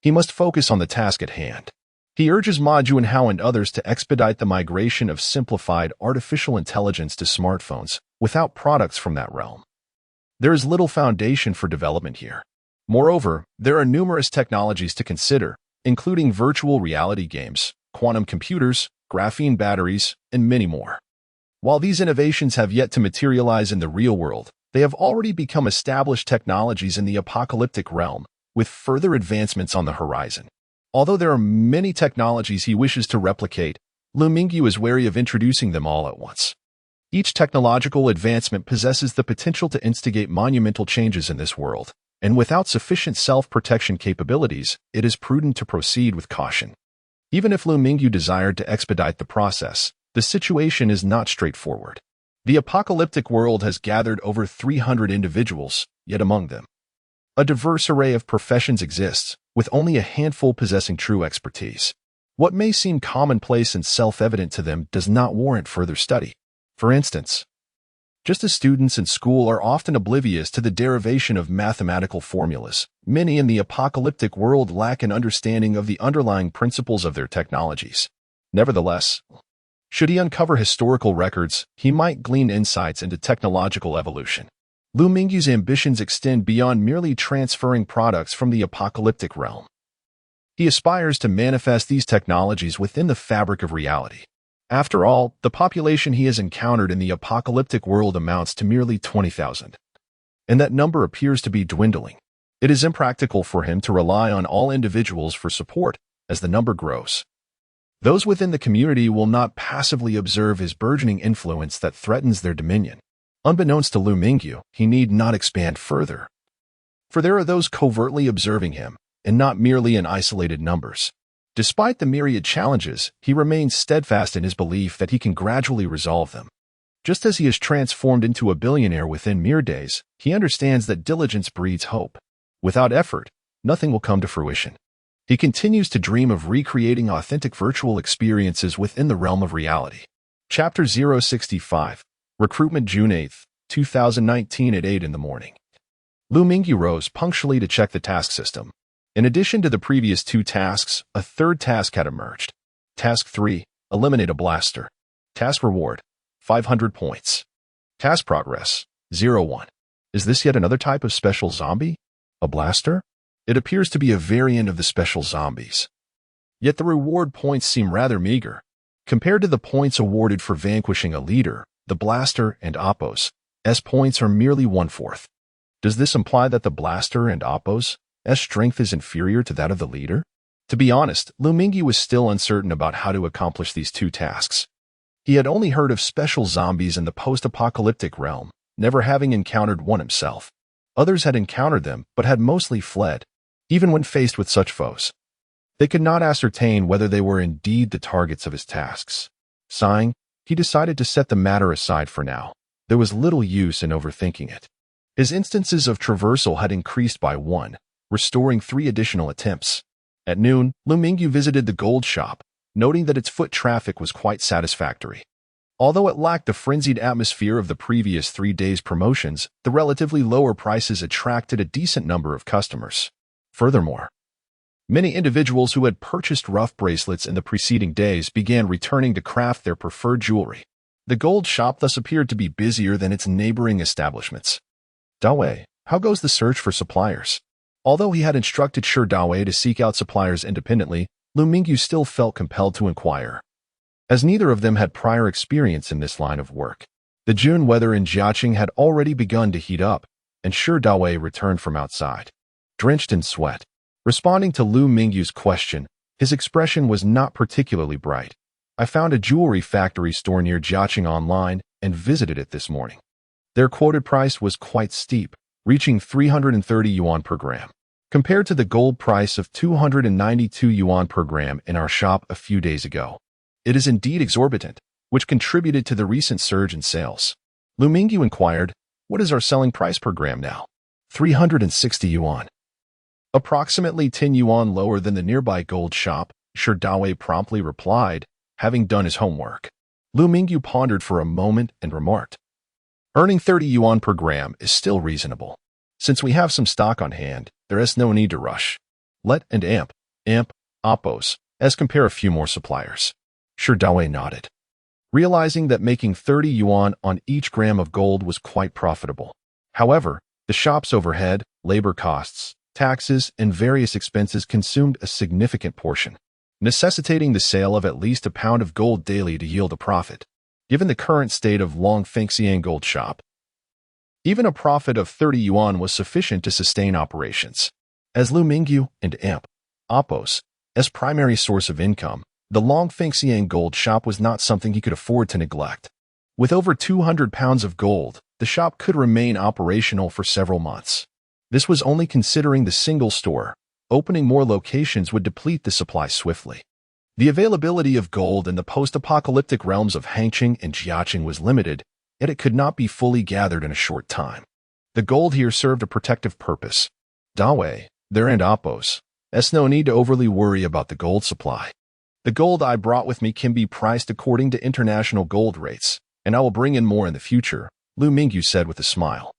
A: he must focus on the task at hand. He urges Ma Junhao and others to expedite the migration of simplified artificial intelligence to smartphones without products from that realm. There is little foundation for development here. Moreover, there are numerous technologies to consider, including virtual reality games, quantum computers, graphene batteries, and many more. While these innovations have yet to materialize in the real world, they have already become established technologies in the apocalyptic realm, with further advancements on the horizon. Although there are many technologies he wishes to replicate, Liu Mingyu is wary of introducing them all at once. Each technological advancement possesses the potential to instigate monumental changes in this world, and without sufficient self-protection capabilities, it is prudent to proceed with caution. Even if Liu Mingyu desired to expedite the process, the situation is not straightforward. The apocalyptic world has gathered over 300 individuals, yet among them, a diverse array of professions exists, with only a handful possessing true expertise. What may seem commonplace and self-evident to them does not warrant further study. For instance, just as students in school are often oblivious to the derivation of mathematical formulas, many in the apocalyptic world lack an understanding of the underlying principles of their technologies. Nevertheless, should he uncover historical records, he might glean insights into technological evolution. Liu Mingyu's ambitions extend beyond merely transferring products from the apocalyptic realm. He aspires to manifest these technologies within the fabric of reality. After all, the population he has encountered in the apocalyptic world amounts to merely 20,000. And that number appears to be dwindling. It is impractical for him to rely on all individuals for support as the number grows. Those within the community will not passively observe his burgeoning influence that threatens their dominion. Unbeknownst to Liu Mingyu, he need not expand further. For there are those covertly observing him, and not merely in isolated numbers. Despite the myriad challenges, he remains steadfast in his belief that he can gradually resolve them. Just as he is transformed into a billionaire within mere days, he understands that diligence breeds hope. Without effort, nothing will come to fruition. He continues to dream of recreating authentic virtual experiences within the realm of reality. Chapter 065, Recruitment June 8, 2019 at 8 in the morning. Liu Mingyu rose punctually to check the task system. In addition to the previous two tasks, a third task had emerged. Task 3, eliminate a blaster. Task reward, 500 points. Task progress, 0-1. Is this yet another type of special zombie? A blaster? It appears to be a variant of the special zombies. Yet the reward points seem rather meager. Compared to the points awarded for vanquishing a leader, the blaster and Oppo's S points are merely 1/4. Does this imply that the blaster and Oppo's S strength is inferior to that of the leader? To be honest, Liu Mingyu was still uncertain about how to accomplish these two tasks. He had only heard of special zombies in the post-apocalyptic realm, never having encountered one himself. Others had encountered them, but had mostly fled, even when faced with such foes. They could not ascertain whether they were indeed the targets of his tasks. Sighing, he decided to set the matter aside for now. There was little use in overthinking it. His instances of traversal had increased by 1, restoring 3 additional attempts. At noon, Liu Mingyu visited the gold shop, noting that its foot traffic was quite satisfactory. Although it lacked the frenzied atmosphere of the previous 3 days' promotions, the relatively lower prices attracted a decent number of customers. Furthermore, many individuals who had purchased rough bracelets in the preceding days began returning to craft their preferred jewelry. The gold shop thus appeared to be busier than its neighboring establishments. Dawei, how goes the search for suppliers? Although he had instructed Shi Dawei to seek out suppliers independently, Liu Mingyu still felt compelled to inquire. As neither of them had prior experience in this line of work, The June weather in Jiaqing had already begun to heat up, and Shi Dawei returned from outside, drenched in sweat. Responding to Liu Mingyu's question, his expression was not particularly bright. I found a jewelry factory store near Jiaqing online and visited it this morning. Their quoted price was quite steep, reaching 330 yuan per gram, compared to the gold price of 292 yuan per gram in our shop a few days ago. It is indeed exorbitant, which contributed to the recent surge in sales. Liu Mingyu inquired, "What is our selling price per gram now?" 360 yuan. Approximately 10 yuan lower than the nearby gold shop, Shi Dawei promptly replied, having done his homework. Liu Mingyu pondered for a moment and remarked, "Earning 30 yuan per gram is still reasonable. Since we have some stock on hand, there is no need to rush. Let and amp, Oppos, as compare a few more suppliers." Shi Dawei nodded, realizing that making 30 yuan on each gram of gold was quite profitable. However, the shop's overhead, labor costs, taxes, and various expenses consumed a significant portion, necessitating the sale of at least a pound of gold daily to yield a profit. Given the current state of Long Fengxian gold shop, even a profit of 30 yuan was sufficient to sustain operations. As Liu Mingyu and Oppos, as primary source of income, the Long Fengxian gold shop was not something he could afford to neglect. With over 200 pounds of gold, the shop could remain operational for several months. This was only considering the single store. Opening more locations would deplete the supply swiftly. The availability of gold in the post-apocalyptic realms of Hangqing and Jiaqing was limited, yet it could not be fully gathered in a short time. The gold here served a protective purpose. Dawei, there and Oppos, there's no need to overly worry about the gold supply. The gold I brought with me can be priced according to international gold rates, and I will bring in more in the future, Liu Mingyu said with a smile.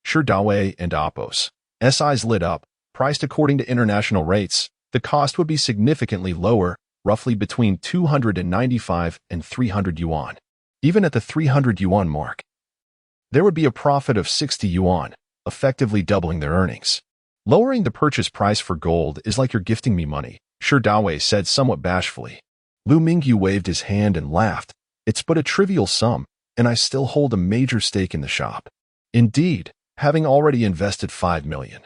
A: Shi Dawei and Oppos' eyes lit up. Priced according to international rates, the cost would be significantly lower, roughly between 295 and 300 yuan. Even at the 300 yuan mark, there would be a profit of 60 yuan, effectively doubling their earnings. Lowering the purchase price for gold is like you're gifting me money, Shi Dawei said somewhat bashfully. Liu Mingyu waved his hand and laughed. It's but a trivial sum, and I still hold a major stake in the shop. Indeed, having already invested 5 million.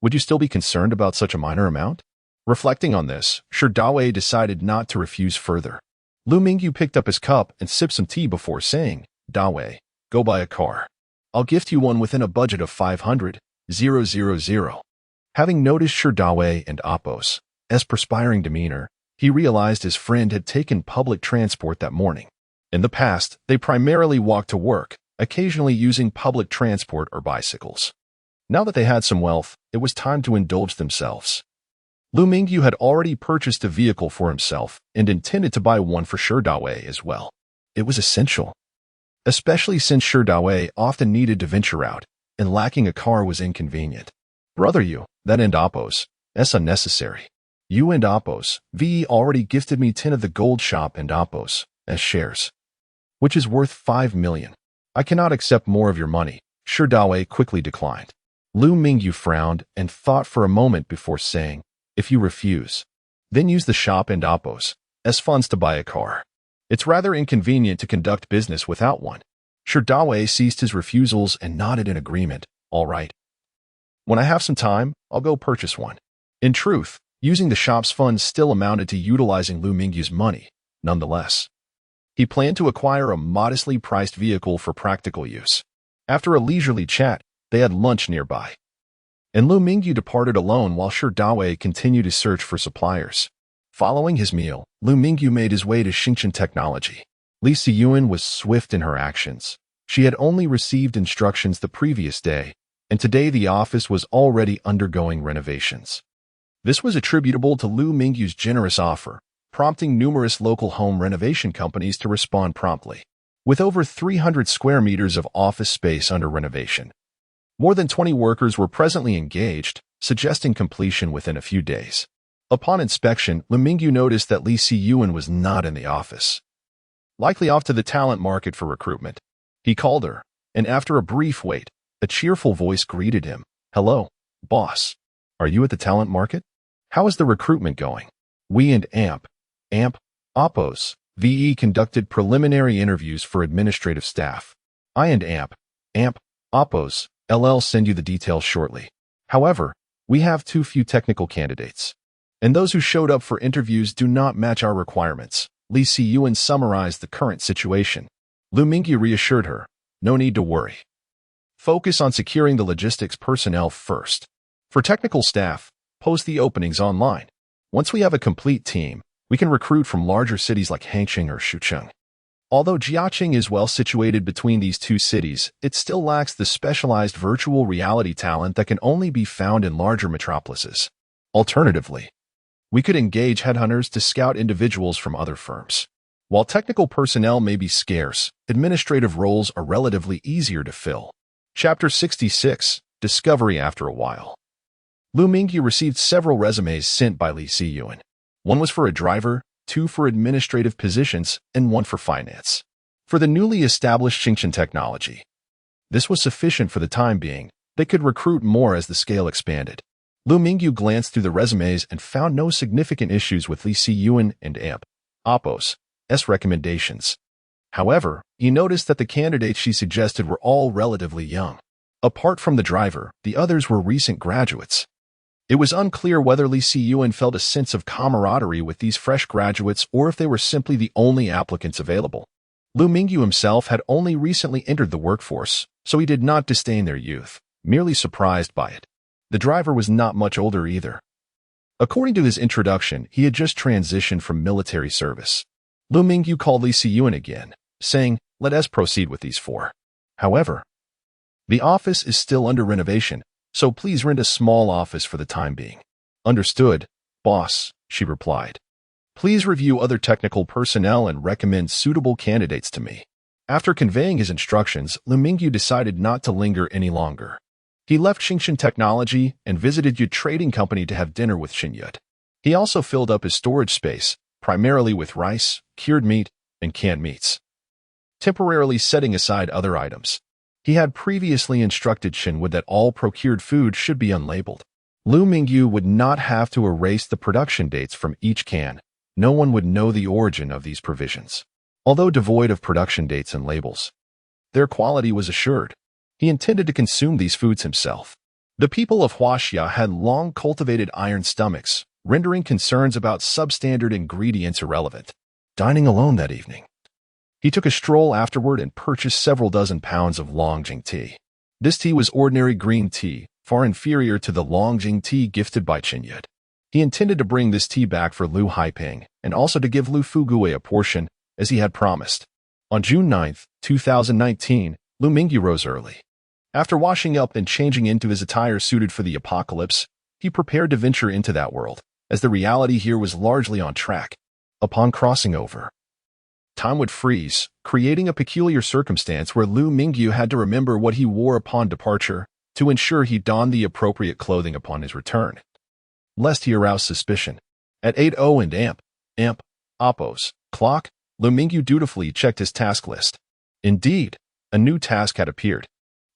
A: Would you still be concerned about such a minor amount? Reflecting on this, Shi Dawei decided not to refuse further. Liu Mingyu picked up his cup and sipped some tea before saying, "Dawei, go buy a car. I'll gift you one within a budget of 500,000. Having noticed Shi Dawei and Oppos' perspiring demeanor, he realized his friend had taken public transport that morning. In the past, they primarily walked to work, occasionally using public transport or bicycles. Now that they had some wealth, it was time to indulge themselves. Liu Mingyu had already purchased a vehicle for himself and intended to buy one for Shi Dawei as well. It was essential, especially since Shi Dawei often needed to venture out, and lacking a car was inconvenient. Brother you, that and Oppos, that's unnecessary. You and Oppos, VE already gifted me 10 of the gold shop and Oppos, as shares, which is worth 5 million. I cannot accept more of your money, Shi Dawei quickly declined. Liu Mingyu frowned and thought for a moment before saying, "If you refuse, then use the shop and Oppos as funds to buy a car. It's rather inconvenient to conduct business without one." Shi Dawei ceased his refusals and nodded in agreement. "All right. When I have some time, I'll go purchase one." In truth, using the shop's funds still amounted to utilizing Liu Mingyu's money. Nonetheless, he planned to acquire a modestly priced vehicle for practical use. After a leisurely chat, they had lunch nearby, and Liu Mingyu departed alone while Shi Dawei continued to search for suppliers. Following his meal, Liu Mingyu made his way to Xingchen Technology. Li Siyuan was swift in her actions. She had only received instructions the previous day, and today the office was already undergoing renovations. This was attributable to Liu Mingyu's generous offer, prompting numerous local home renovation companies to respond promptly. With over 300 square meters of office space under renovation, more than 20 workers were presently engaged, suggesting completion within a few days. Upon inspection, Liu Mingyu noticed that Li Siyuan was not in the office, likely off to the talent market for recruitment. He called her, and after a brief wait, a cheerful voice greeted him. "Hello, boss. Are you at the talent market? How is the recruitment going?" We and Oppos, VE conducted preliminary interviews for administrative staff. I and AMP, Oppos, LL send you the details shortly. However, we have too few technical candidates. And those who showed up for interviews do not match our requirements. Li Siyuan summarized the current situation. Liu Mingyu reassured her, no need to worry. Focus on securing the logistics personnel first. For technical staff, post the openings online. Once we have a complete team, we can recruit from larger cities like Hangzhou or Shucheng. Although Jiaqing is well situated between these two cities, it still lacks the specialized virtual reality talent that can only be found in larger metropolises. Alternatively, we could engage headhunters to scout individuals from other firms. While technical personnel may be scarce, administrative roles are relatively easier to fill. Chapter 66, Discovery After a While. Liu Mingyu received several resumes sent by Li Siyuan. One was for a driver, 2 for administrative positions, and 1 for finance. For the newly established Xingchen technology, this was sufficient for the time being. They could recruit more as the scale expanded. Liu Mingyu glanced through the resumes and found no significant issues with Li Siyuan and Oppos' recommendations. However, he noticed that the candidates she suggested were all relatively young. Apart from the driver, the others were recent graduates. It was unclear whether Li Siyuan felt a sense of camaraderie with these fresh graduates or if they were simply the only applicants available. Liu Mingyu himself had only recently entered the workforce, so he did not disdain their youth, merely surprised by it. The driver was not much older either. According to his introduction, he had just transitioned from military service. Liu Mingyu called Li Siyuan again, saying, "Let us proceed with these 4. However, the office is still under renovation, so please rent a small office for the time being." "Understood, boss," she replied. "Please review other technical personnel and recommend suitable candidates to me." After conveying his instructions, Liu Mingyu decided not to linger any longer. He left Xingchen Technology and visited Yud Trading Company to have dinner with Xinyut. He also filled up his storage space, primarily with rice, cured meat, and canned meats, temporarily setting aside other items. He had previously instructed Xinwood that all procured food should be unlabeled. Liu Mingyu would not have to erase the production dates from each can. No one would know the origin of these provisions. Although devoid of production dates and labels, their quality was assured. He intended to consume these foods himself. The people of Huaxia had long cultivated iron stomachs, rendering concerns about substandard ingredients irrelevant. Dining alone that evening, he took a stroll afterward and purchased several dozen pounds of Longjing tea. This tea was ordinary green tea, far inferior to the Longjing tea gifted by Qinyut. He intended to bring this tea back for Liu Haiping and also to give Liu Fugui a portion, as he had promised. On June 9, 2019, Liu Mingyu rose early. After washing up and changing into his attire suited for the apocalypse, he prepared to venture into that world, as the reality here was largely on track. Upon crossing over, time would freeze, creating a peculiar circumstance where Liu Mingyu had to remember what he wore upon departure to ensure he donned the appropriate clothing upon his return, lest he arouse suspicion. At 8:00 and Oppos' clock, Liu Mingyu dutifully checked his task list. Indeed, a new task had appeared.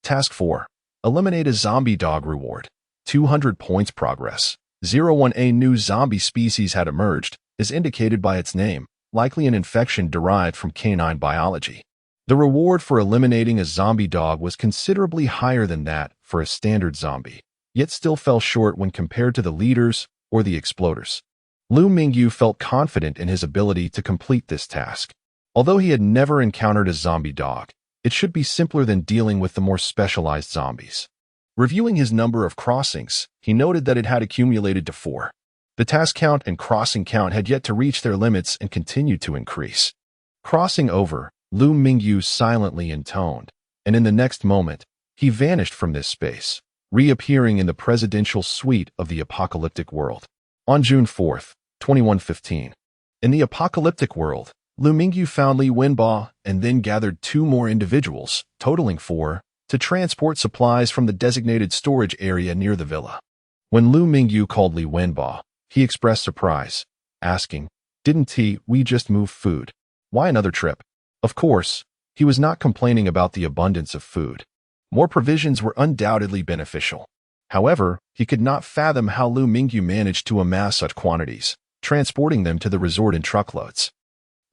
A: Task 4. Eliminate a zombie dog reward. 200 points progress. 01. A new zombie species had emerged, as indicated by its name, likely an infection derived from canine biology. The reward for eliminating a zombie dog was considerably higher than that for a standard zombie, yet still fell short when compared to the leaders or the exploders. Liu Mingyu felt confident in his ability to complete this task. Although he had never encountered a zombie dog, it should be simpler than dealing with the more specialized zombies. Reviewing his number of crossings, he noted that it had accumulated to 4. The task count and crossing count had yet to reach their limits and continued to increase. Crossing over, Liu Mingyu silently intoned, and in the next moment, he vanished from this space, reappearing in the presidential suite of the apocalyptic world. On June 4, 2115, in the apocalyptic world, Liu Mingyu found Li Wenba and then gathered 2 more individuals, totaling 4, to transport supplies from the designated storage area near the villa. When Liu Mingyu called Li Wenba, he expressed surprise, asking, "Didn't we just move food? Why another trip?" Of course, he was not complaining about the abundance of food. More provisions were undoubtedly beneficial. However, he could not fathom how Liu Mingyu managed to amass such quantities, transporting them to the resort in truckloads.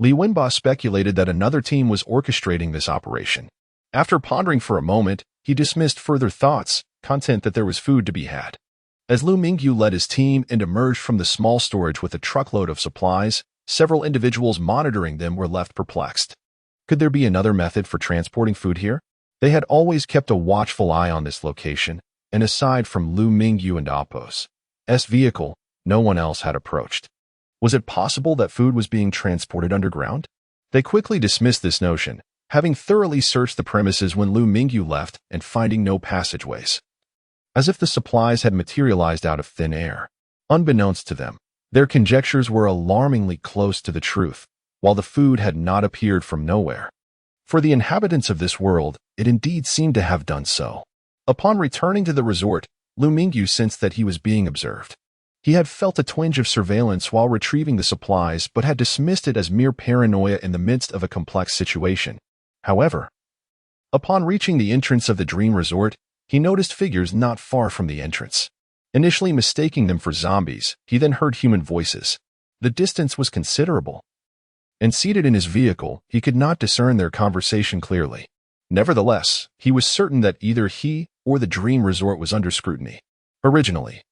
A: Li Wenba speculated that another team was orchestrating this operation. After pondering for a moment, he dismissed further thoughts, content that there was food to be had. As Liu Mingyu led his team and emerged from the small storage with a truckload of supplies, several individuals monitoring them were left perplexed. Could there be another method for transporting food here? They had always kept a watchful eye on this location, and aside from Liu Mingyu and Apos' vehicle, no one else had approached. Was it possible that food was being transported underground? They quickly dismissed this notion, having thoroughly searched the premises when Liu Mingyu left and finding no passageways. As if the supplies had materialized out of thin air. Unbeknownst to them, their conjectures were alarmingly close to the truth, while the food had not appeared from nowhere. For the inhabitants of this world, it indeed seemed to have done so. Upon returning to the resort, Liu Mingyu sensed that he was being observed. He had felt a twinge of surveillance while retrieving the supplies but had dismissed it as mere paranoia in the midst of a complex situation. However, upon reaching the entrance of the dream resort, he noticed figures not far from the entrance. Initially mistaking them for zombies, he then heard human voices. The distance was considerable, and seated in his vehicle, he could not discern their conversation clearly. Nevertheless, he was certain that either he or the dream resort was under scrutiny. Originally,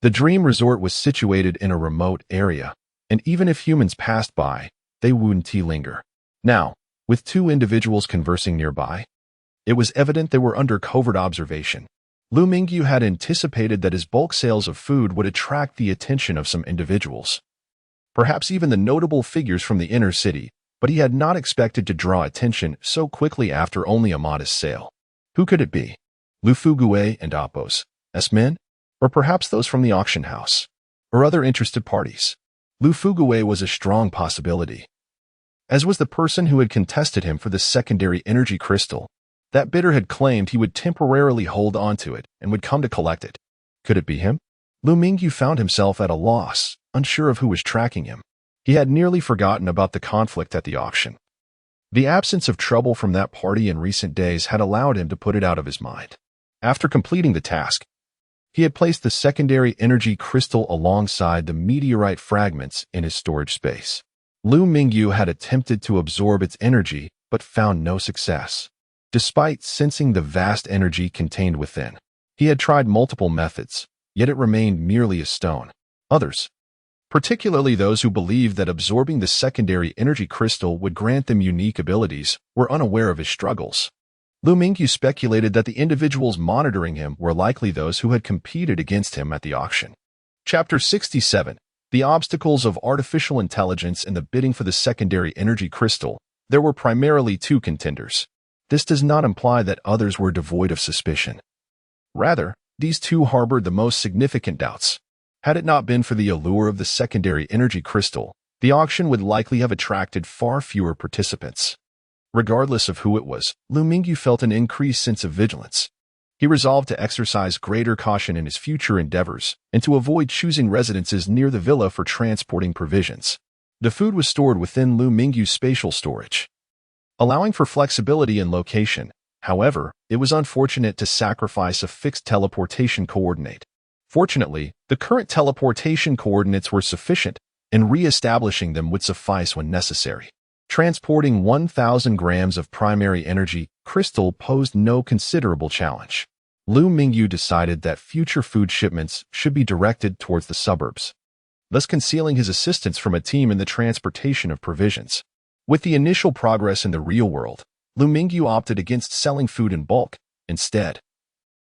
A: the dream resort was situated in a remote area, and even if humans passed by, they wouldn't linger. Now, with two individuals conversing nearby, it was evident they were under covert observation. Liu Mingyu had anticipated that his bulk sales of food would attract the attention of some individuals, perhaps even the notable figures from the inner city, but he had not expected to draw attention so quickly after only a modest sale. Who could it be? Lu Fugue and Apos' men? Or perhaps those from the auction house? Or other interested parties? Lu Fugue was a strong possibility, as was the person who had contested him for the secondary energy crystal. That bidder had claimed he would temporarily hold on to it and would come to collect it. Could it be him? Liu Mingyu found himself at a loss, unsure of who was tracking him. He had nearly forgotten about the conflict at the auction. The absence of trouble from that party in recent days had allowed him to put it out of his mind. After completing the task, he had placed the secondary energy crystal alongside the meteorite fragments in his storage space. Liu Mingyu had attempted to absorb its energy but found no success. Despite sensing the vast energy contained within, he had tried multiple methods, yet it remained merely a stone. Others, particularly those who believed that absorbing the secondary energy crystal would grant them unique abilities, were unaware of his struggles. Liu Mingyu speculated that the individuals monitoring him were likely those who had competed against him at the auction. Chapter 67. The Obstacles of Artificial Intelligence in the Bidding for the Secondary Energy Crystal. There were primarily two contenders. This does not imply that others were devoid of suspicion. Rather, these two harbored the most significant doubts. Had it not been for the allure of the secondary energy crystal, the auction would likely have attracted far fewer participants. Regardless of who it was, Liu Mingyu felt an increased sense of vigilance. He resolved to exercise greater caution in his future endeavors and to avoid choosing residences near the villa for transporting provisions. The food was stored within Liu Mingyu's spatial storage, allowing for flexibility in location. However, it was unfortunate to sacrifice a fixed teleportation coordinate. Fortunately, the current teleportation coordinates were sufficient, and re-establishing them would suffice when necessary. Transporting 1,000 grams of primary energy crystal posed no considerable challenge. Liu Mingyu decided that future food shipments should be directed towards the suburbs, thus concealing his assistance from a team in the transportation of provisions. With the initial progress in the real world, Liu Mingyu opted against selling food in bulk. Instead,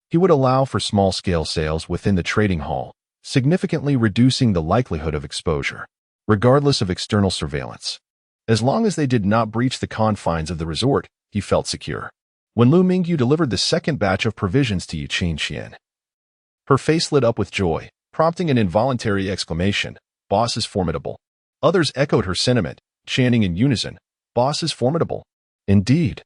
A: he would allow for small-scale sales within the trading hall, significantly reducing the likelihood of exposure, regardless of external surveillance. As long as they did not breach the confines of the resort, he felt secure. When Liu Mingyu delivered the second batch of provisions to Yuqin Xian, her face lit up with joy, prompting an involuntary exclamation, "Boss is formidable." Others echoed her sentiment, chanting in unison, "Boss is formidable." Indeed,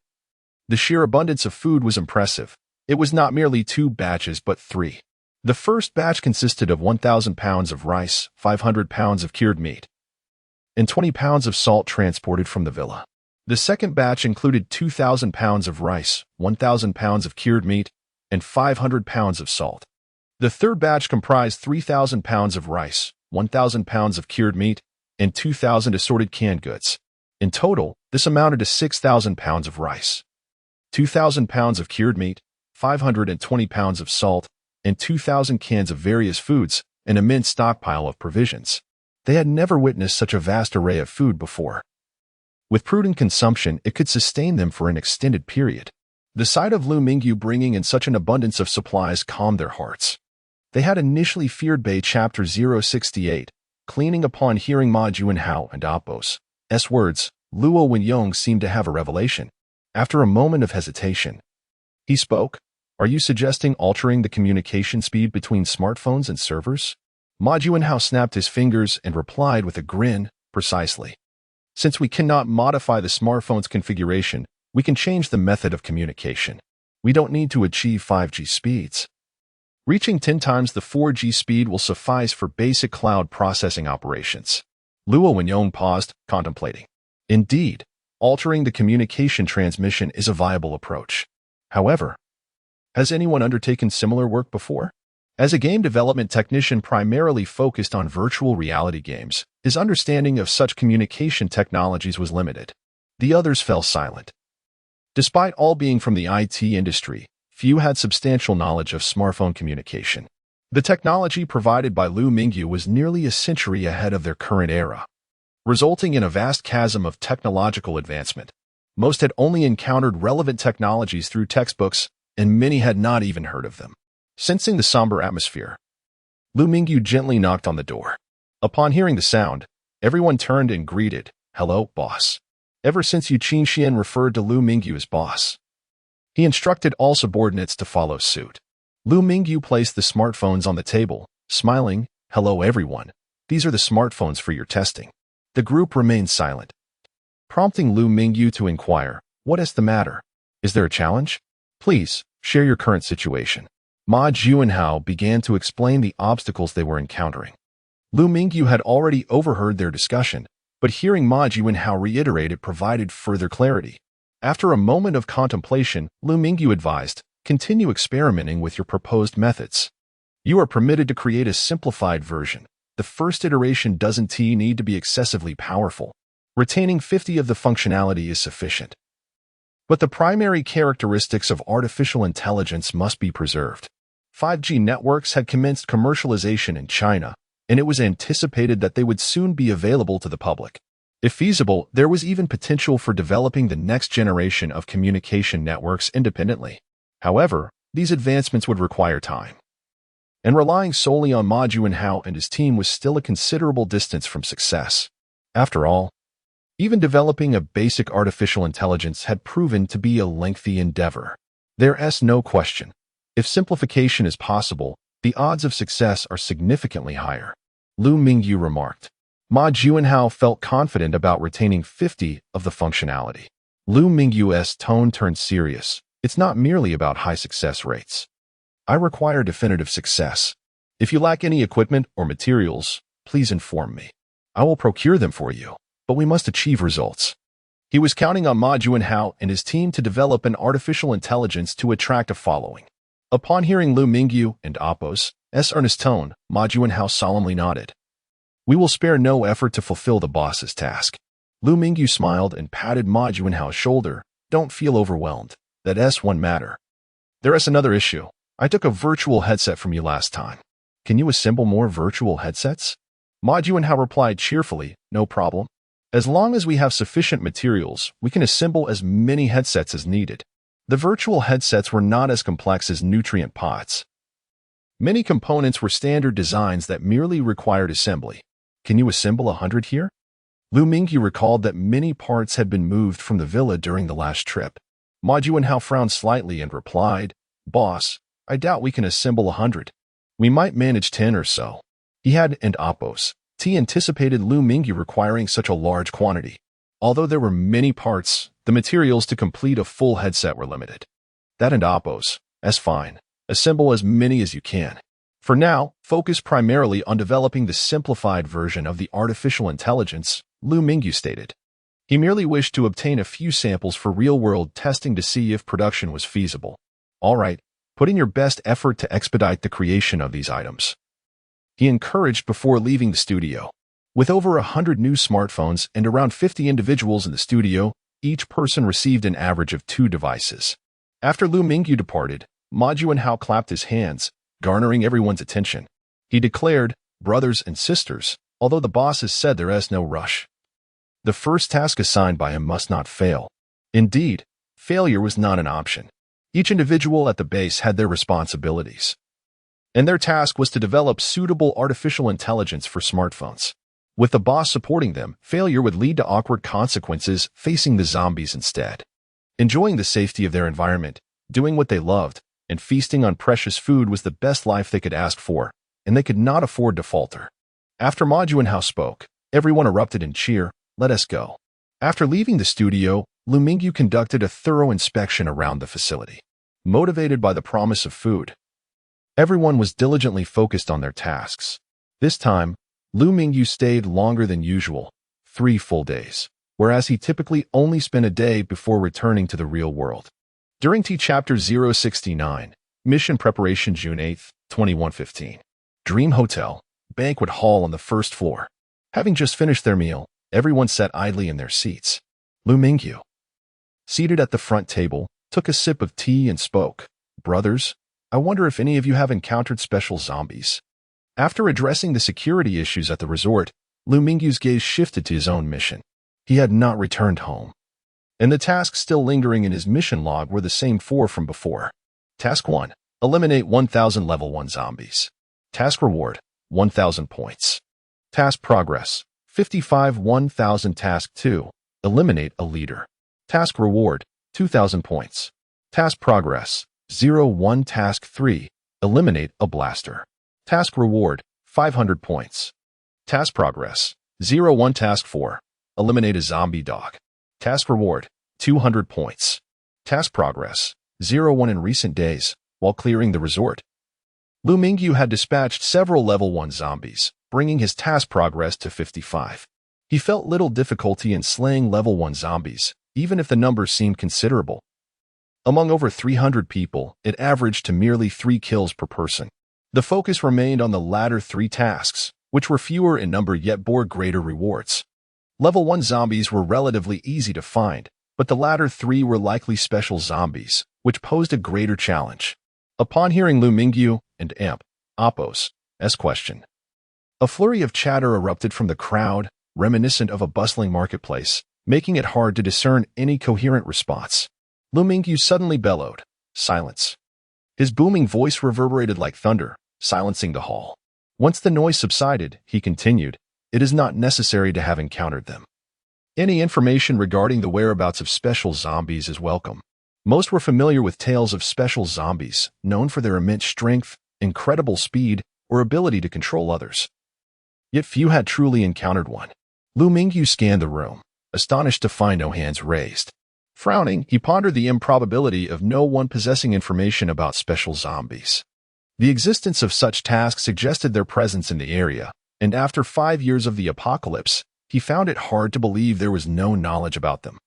A: the sheer abundance of food was impressive. It was not merely 2 batches but 3. The first batch consisted of 1,000 pounds of rice, 500 pounds of cured meat, and 20 pounds of salt transported from the villa. The second batch included 2,000 pounds of rice, 1,000 pounds of cured meat, and 500 pounds of salt. The third batch comprised 3,000 pounds of rice, 1,000 pounds of cured meat, and 2,000 assorted canned goods. In total, this amounted to 6,000 pounds of rice, 2,000 pounds of cured meat, 520 pounds of salt, and 2,000 cans of various foods, an immense stockpile of provisions. They had never witnessed such a vast array of food before. With prudent consumption, it could sustain them for an extended period. The sight of Liu Mingyu bringing in such an abundance of supplies calmed their hearts. They had initially feared Bei Chapter 068, cleaning upon hearing Ma Juanhao and Apos' words. Luo Wenyong seemed to have a revelation. After a moment of hesitation, he spoke. Are you suggesting altering the communication speed between smartphones and servers? Ma Juanhao snapped his fingers and replied with a grin, precisely. Since we cannot modify the smartphone's configuration, we can change the method of communication. We don't need to achieve 5G speeds. Reaching 10 times the 4G speed will suffice for basic cloud processing operations. Luo Wenyong paused, contemplating. Indeed, altering the communication transmission is a viable approach. However, has anyone undertaken similar work before? As a game development technician primarily focused on virtual reality games, his understanding of such communication technologies was limited. The others fell silent. Despite all being from the IT industry, few had substantial knowledge of smartphone communication. The technology provided by Liu Mingyu was nearly a century ahead of their current era, resulting in a vast chasm of technological advancement. Most had only encountered relevant technologies through textbooks, and many had not even heard of them. Sensing the somber atmosphere, Liu Mingyu gently knocked on the door. Upon hearing the sound, everyone turned and greeted, "Hello, boss." Ever since Yu Qinxian referred to Liu Mingyu as boss, he instructed all subordinates to follow suit. Liu Mingyu placed the smartphones on the table, smiling, "Hello, everyone. These are the smartphones for your testing." The group remained silent, prompting Liu Mingyu to inquire, "What is the matter? Is there a challenge? Please, share your current situation." Ma Juanhao began to explain the obstacles they were encountering. Liu Mingyu had already overheard their discussion, but hearing Ma Juanhao reiterate it provided further clarity. After a moment of contemplation, Liu Mingyu advised, "Continue experimenting with your proposed methods. You are permitted to create a simplified version. The first iteration doesn't need to be excessively powerful. Retaining 50 of the functionality is sufficient. But the primary characteristics of artificial intelligence must be preserved." 5G networks had commenced commercialization in China, and it was anticipated that they would soon be available to the public. If feasible, there was even potential for developing the next generation of communication networks independently. However, these advancements would require time, and relying solely on Ma Juanhao and his team was still a considerable distance from success. After all, even developing a basic artificial intelligence had proven to be a lengthy endeavor. There's no question. If simplification is possible, the odds of success are significantly higher, Liu Mingyu remarked. Ma Juanhao felt confident about retaining 50 of the functionality. Liu Mingyu's tone turned serious. It's not merely about high success rates. I require definitive success. If you lack any equipment or materials, please inform me. I will procure them for you, but we must achieve results. He was counting on Ma Juanhao and his team to develop an artificial intelligence to attract a following. Upon hearing Liu Mingyu and Apos' earnest tone, Ma Juanhao solemnly nodded. We will spare no effort to fulfill the boss's task. Liu Mingyu smiled and patted Ma Juanhao's shoulder. Don't feel overwhelmed. That's one matter. There is another issue. I took a virtual headset from you last time. Can you assemble more virtual headsets? Ma Juanhao replied cheerfully, no problem. As long as we have sufficient materials, we can assemble as many headsets as needed. The virtual headsets were not as complex as nutrient pots. Many components were standard designs that merely required assembly. Can you assemble 100 here? Liu Mingyu recalled that many parts had been moved from the villa during the last trip. Ma Juanhao frowned slightly and replied, Boss, I doubt we can assemble 100. We might manage 10 or so. He had and Apos' anticipated Liu Mingyu requiring such a large quantity. Although there were many parts, the materials to complete a full headset were limited. That and Apos', that's fine. Assemble as many as you can. For now, focus primarily on developing the simplified version of the artificial intelligence, Liu Mingyu stated. He merely wished to obtain a few samples for real-world testing to see if production was feasible. All right, put in your best effort to expedite the creation of these items. He encouraged before leaving the studio. With over 100 new smartphones and around 50 individuals in the studio, Each person received an average of 2 devices. After Liu Mingyu departed, Ma Juanhao clapped his hands, garnering everyone's attention. He declared, "Brothers and sisters, although the boss has said there is no rush, the first task assigned by him must not fail." Indeed, failure was not an option. Each individual at the base had their responsibilities, and their task was to develop suitable artificial intelligence for smartphones. With the boss supporting them, failure would lead to awkward consequences facing the zombies instead. Enjoying the safety of their environment, doing what they loved, and feasting on precious food was the best life they could ask for, and they could not afford to falter. After Ma Juanhao spoke, everyone erupted in cheer. "Let us go." After leaving the studio, Liu Mingyu conducted a thorough inspection around the facility. Motivated by the promise of food, everyone was diligently focused on their tasks. This time, Liu Mingyu stayed longer than usual, 3 full days, whereas he typically only spent a day before returning to the real world. During Chapter 069, Mission Preparation, June 8, 2115. Dream Hotel, banquet hall on the first floor. Having just finished their meal, everyone sat idly in their seats. Liu Mingyu, seated at the front table, took a sip of tea and spoke. "Brothers, I wonder if any of you have encountered special zombies." After addressing the security issues at the resort, Liu Mingyu's gaze shifted to his own mission. He had not returned home, and the tasks still lingering in his mission log were the same 4 from before. Task 1. Eliminate 1,000 level 1 zombies. Task reward, 1,000 points. Task progress, 55 1,000. Task 2. Eliminate a leader. Task reward, 2,000 points. Task progress, 0-1. Task 3. Eliminate a blaster. Task reward, 500 points. Task progress, 0-1. Task 4. Eliminate a zombie dog. Task reward, 200 points. Task progress, 0-1. In recent days, while clearing the resort, Liu Mingyu had dispatched several level 1 zombies, bringing his task progress to 55. He felt little difficulty in slaying level 1 zombies, even if the numbers seemed considerable. Among over 300 people, it averaged to merely 3 kills per person. The focus remained on the latter 3 tasks, which were fewer in number yet bore greater rewards. Level 1 zombies were relatively easy to find, but the latter 3 were likely special zombies, which posed a greater challenge. Upon hearing Liu Mingyu and Oppos's question, a flurry of chatter erupted from the crowd, reminiscent of a bustling marketplace, making it hard to discern any coherent response. Liu Mingyu suddenly bellowed, "Silence." His booming voice reverberated like thunder, silencing the hall. Once the noise subsided, he continued, "It is not necessary to have encountered them. Any information regarding the whereabouts of special zombies is welcome." Most were familiar with tales of special zombies, known for their immense strength, incredible speed, or ability to control others. Yet few had truly encountered one. Liu Mingyu scanned the room, astonished to find no hands raised. Frowning, he pondered the improbability of no one possessing information about special zombies. The existence of such tasks suggested their presence in the area, and after 5 years of the apocalypse, he found it hard to believe there was no knowledge about them.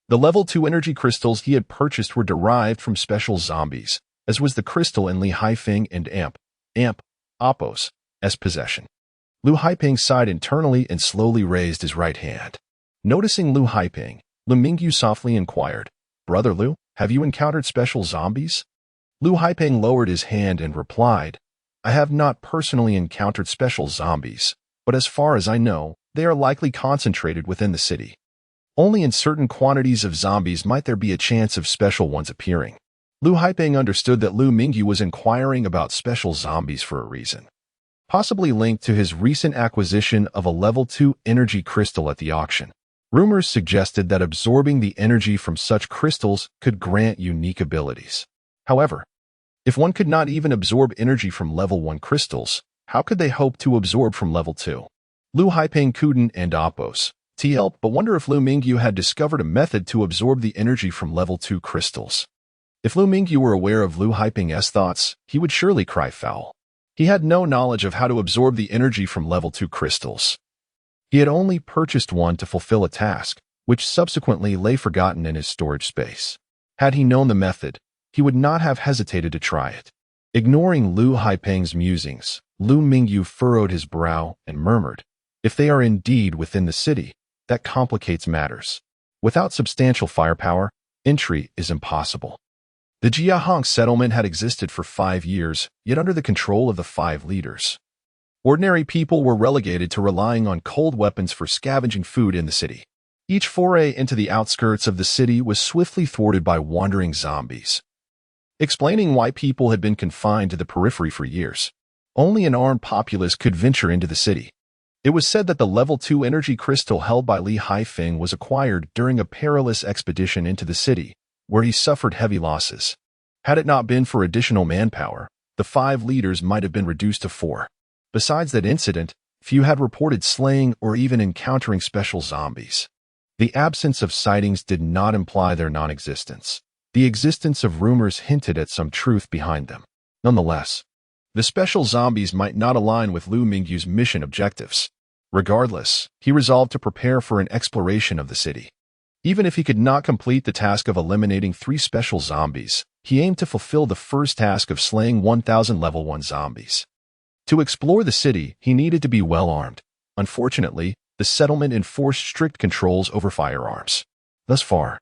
A: The level 2 energy crystals he had purchased were derived from special zombies, as was the crystal in Li Haifeng and Oppos's possession. Liu Haifeng sighed internally and slowly raised his right hand. Noticing Liu Haifeng, Liu Mingyu softly inquired, "Brother Liu, have you encountered special zombies?" Liu Haifeng lowered his hand and replied, "I have not personally encountered special zombies, but as far as I know, they are likely concentrated within the city. Only in certain quantities of zombies might there be a chance of special ones appearing." Liu Haifeng understood that Liu Mingyu was inquiring about special zombies for a reason, possibly linked to his recent acquisition of a level 2 energy crystal at the auction. Rumors suggested that absorbing the energy from such crystals could grant unique abilities. However, if one could not even absorb energy from level 1 crystals, how could they hope to absorb from level 2? Liu Haifeng couldn't and Oppos's but wonder if Liu Mingyu had discovered a method to absorb the energy from level 2 crystals. If Liu Mingyu were aware of Liu Haifeng's thoughts, he would surely cry foul. He had no knowledge of how to absorb the energy from level 2 crystals. He had only purchased one to fulfill a task, which subsequently lay forgotten in his storage space. Had he known the method, he would not have hesitated to try it. Ignoring Liu Haifeng's musings, Liu Mingyu furrowed his brow and murmured, "If they are indeed within the city, that complicates matters." Without substantial firepower, entry is impossible. The Jiahong settlement had existed for 5 years, yet under the control of the 5 leaders. Ordinary people were relegated to relying on cold weapons for scavenging food in the city. Each foray into the outskirts of the city was swiftly thwarted by wandering zombies. Explaining why people had been confined to the periphery for years, only an armed populace could venture into the city. It was said that the level 2 energy crystal held by Li Haifeng was acquired during a perilous expedition into the city, where he suffered heavy losses. Had it not been for additional manpower, the 5 leaders might have been reduced to 4. Besides that incident, few had reported slaying or even encountering special zombies. The absence of sightings did not imply their non-existence. The existence of rumors hinted at some truth behind them. Nonetheless, the special zombies might not align with Liu Mingyu's mission objectives. Regardless, he resolved to prepare for an exploration of the city. Even if he could not complete the task of eliminating 3 special zombies, he aimed to fulfill the first task of slaying 1,000 level 1 zombies. To explore the city, he needed to be well armed. Unfortunately, the settlement enforced strict controls over firearms. Thus far,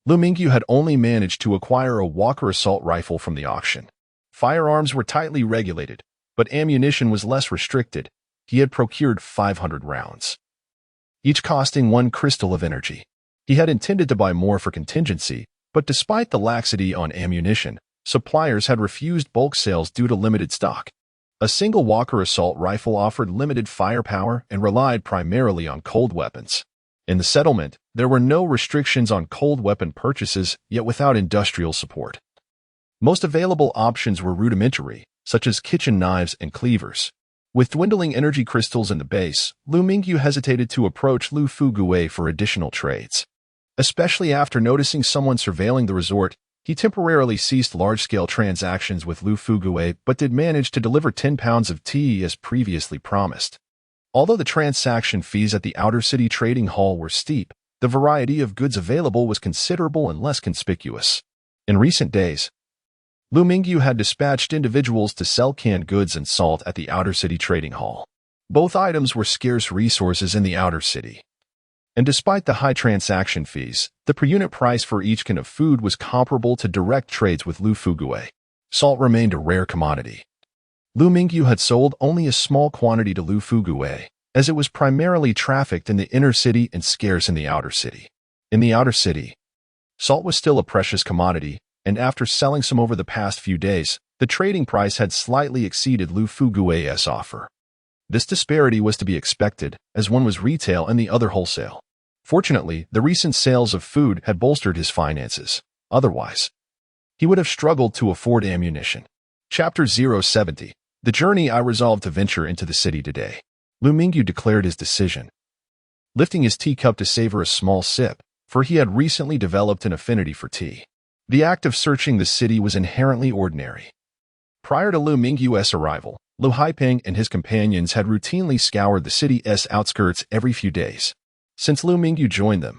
A: Liu Mingyu had only managed to acquire a Walker assault rifle from the auction. Firearms were tightly regulated, but ammunition was less restricted. He had procured 500 rounds, each costing 1 crystal of energy. He had intended to buy more for contingency, but despite the laxity on ammunition, suppliers had refused bulk sales due to limited stock. A single Walker assault rifle offered limited firepower and relied primarily on cold weapons. In the settlement, there were no restrictions on cold weapon purchases, yet without industrial support. Most available options were rudimentary, such as kitchen knives and cleavers. With dwindling energy crystals in the base, Liu Mingyu hesitated to approach Lu Fuguei for additional trades. Especially after noticing someone surveilling the resort, he temporarily ceased large-scale transactions with Lu Fuguei but did manage to deliver 10 pounds of tea as previously promised. Although the transaction fees at the outer city trading hall were steep, the variety of goods available was considerable and less conspicuous. In recent days, Liu Mingyu had dispatched individuals to sell canned goods and salt at the outer city trading hall. Both items were scarce resources in the outer city. And despite the high transaction fees, the per-unit price for each can of food was comparable to direct trades with Lu Fuguei. Salt remained a rare commodity. Liu Mingyu had sold only a small quantity to Lu Fuguei, as it was primarily trafficked in the inner city and scarce in the outer city. In the outer city, salt was still a precious commodity, and after selling some over the past few days, the trading price had slightly exceeded Lu Fuguei's offer. This disparity was to be expected, as one was retail and the other wholesale. Fortunately, the recent sales of food had bolstered his finances. Otherwise, he would have struggled to afford ammunition. Chapter 070. The journey I resolved to venture into the city today. Liu Mingyu declared his decision, lifting his teacup to savor a small sip, for he had recently developed an affinity for tea. The act of searching the city was inherently ordinary. Prior to Liu Mingyu's arrival, Liu Haifeng and his companions had routinely scoured the city's outskirts every few days. Since Liu Mingyu joined them,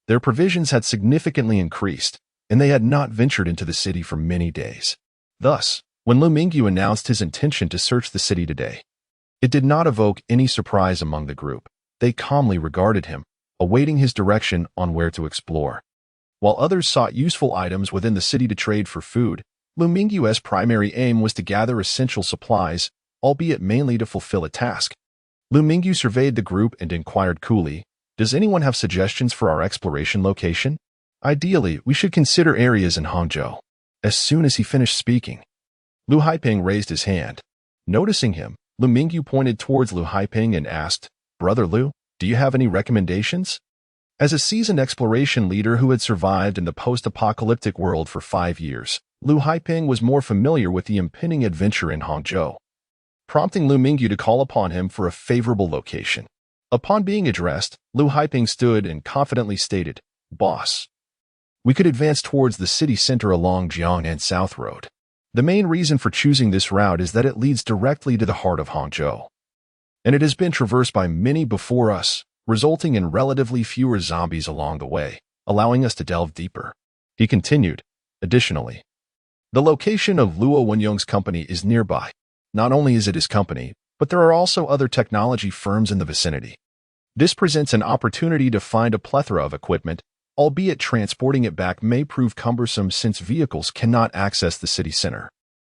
A: their provisions had significantly increased, and they had not ventured into the city for many days. Thus, when Liu Mingyu announced his intention to search the city today, it did not evoke any surprise among the group. They calmly regarded him, awaiting his direction on where to explore. While others sought useful items within the city to trade for food, Liu Mingyu's primary aim was to gather essential supplies, albeit mainly to fulfill a task. Liu Mingyu surveyed the group and inquired coolly, "Does anyone have suggestions for our exploration location? Ideally, we should consider areas in Hangzhou." As soon as he finished speaking, Liu Haifeng raised his hand. Noticing him, Liu Mingyu pointed towards Liu Haifeng and asked, "Brother Liu, do you have any recommendations?" As a seasoned exploration leader who had survived in the post-apocalyptic world for 5 years, Liu Haifeng was more familiar with the impending adventure in Hangzhou, prompting Liu Mingyu to call upon him for a favorable location. Upon being addressed, Liu Haifeng stood and confidently stated, "Boss, we could advance towards the city center along Jiangnan South Road. The main reason for choosing this route is that it leads directly to the heart of Hangzhou, and it has been traversed by many before us, resulting in relatively fewer zombies along the way, allowing us to delve deeper." He continued, "Additionally, the location of Luo Wenyong's company is nearby. Not only is it his company, but there are also other technology firms in the vicinity. This presents an opportunity to find a plethora of equipment, albeit transporting it back may prove cumbersome since vehicles cannot access the city center.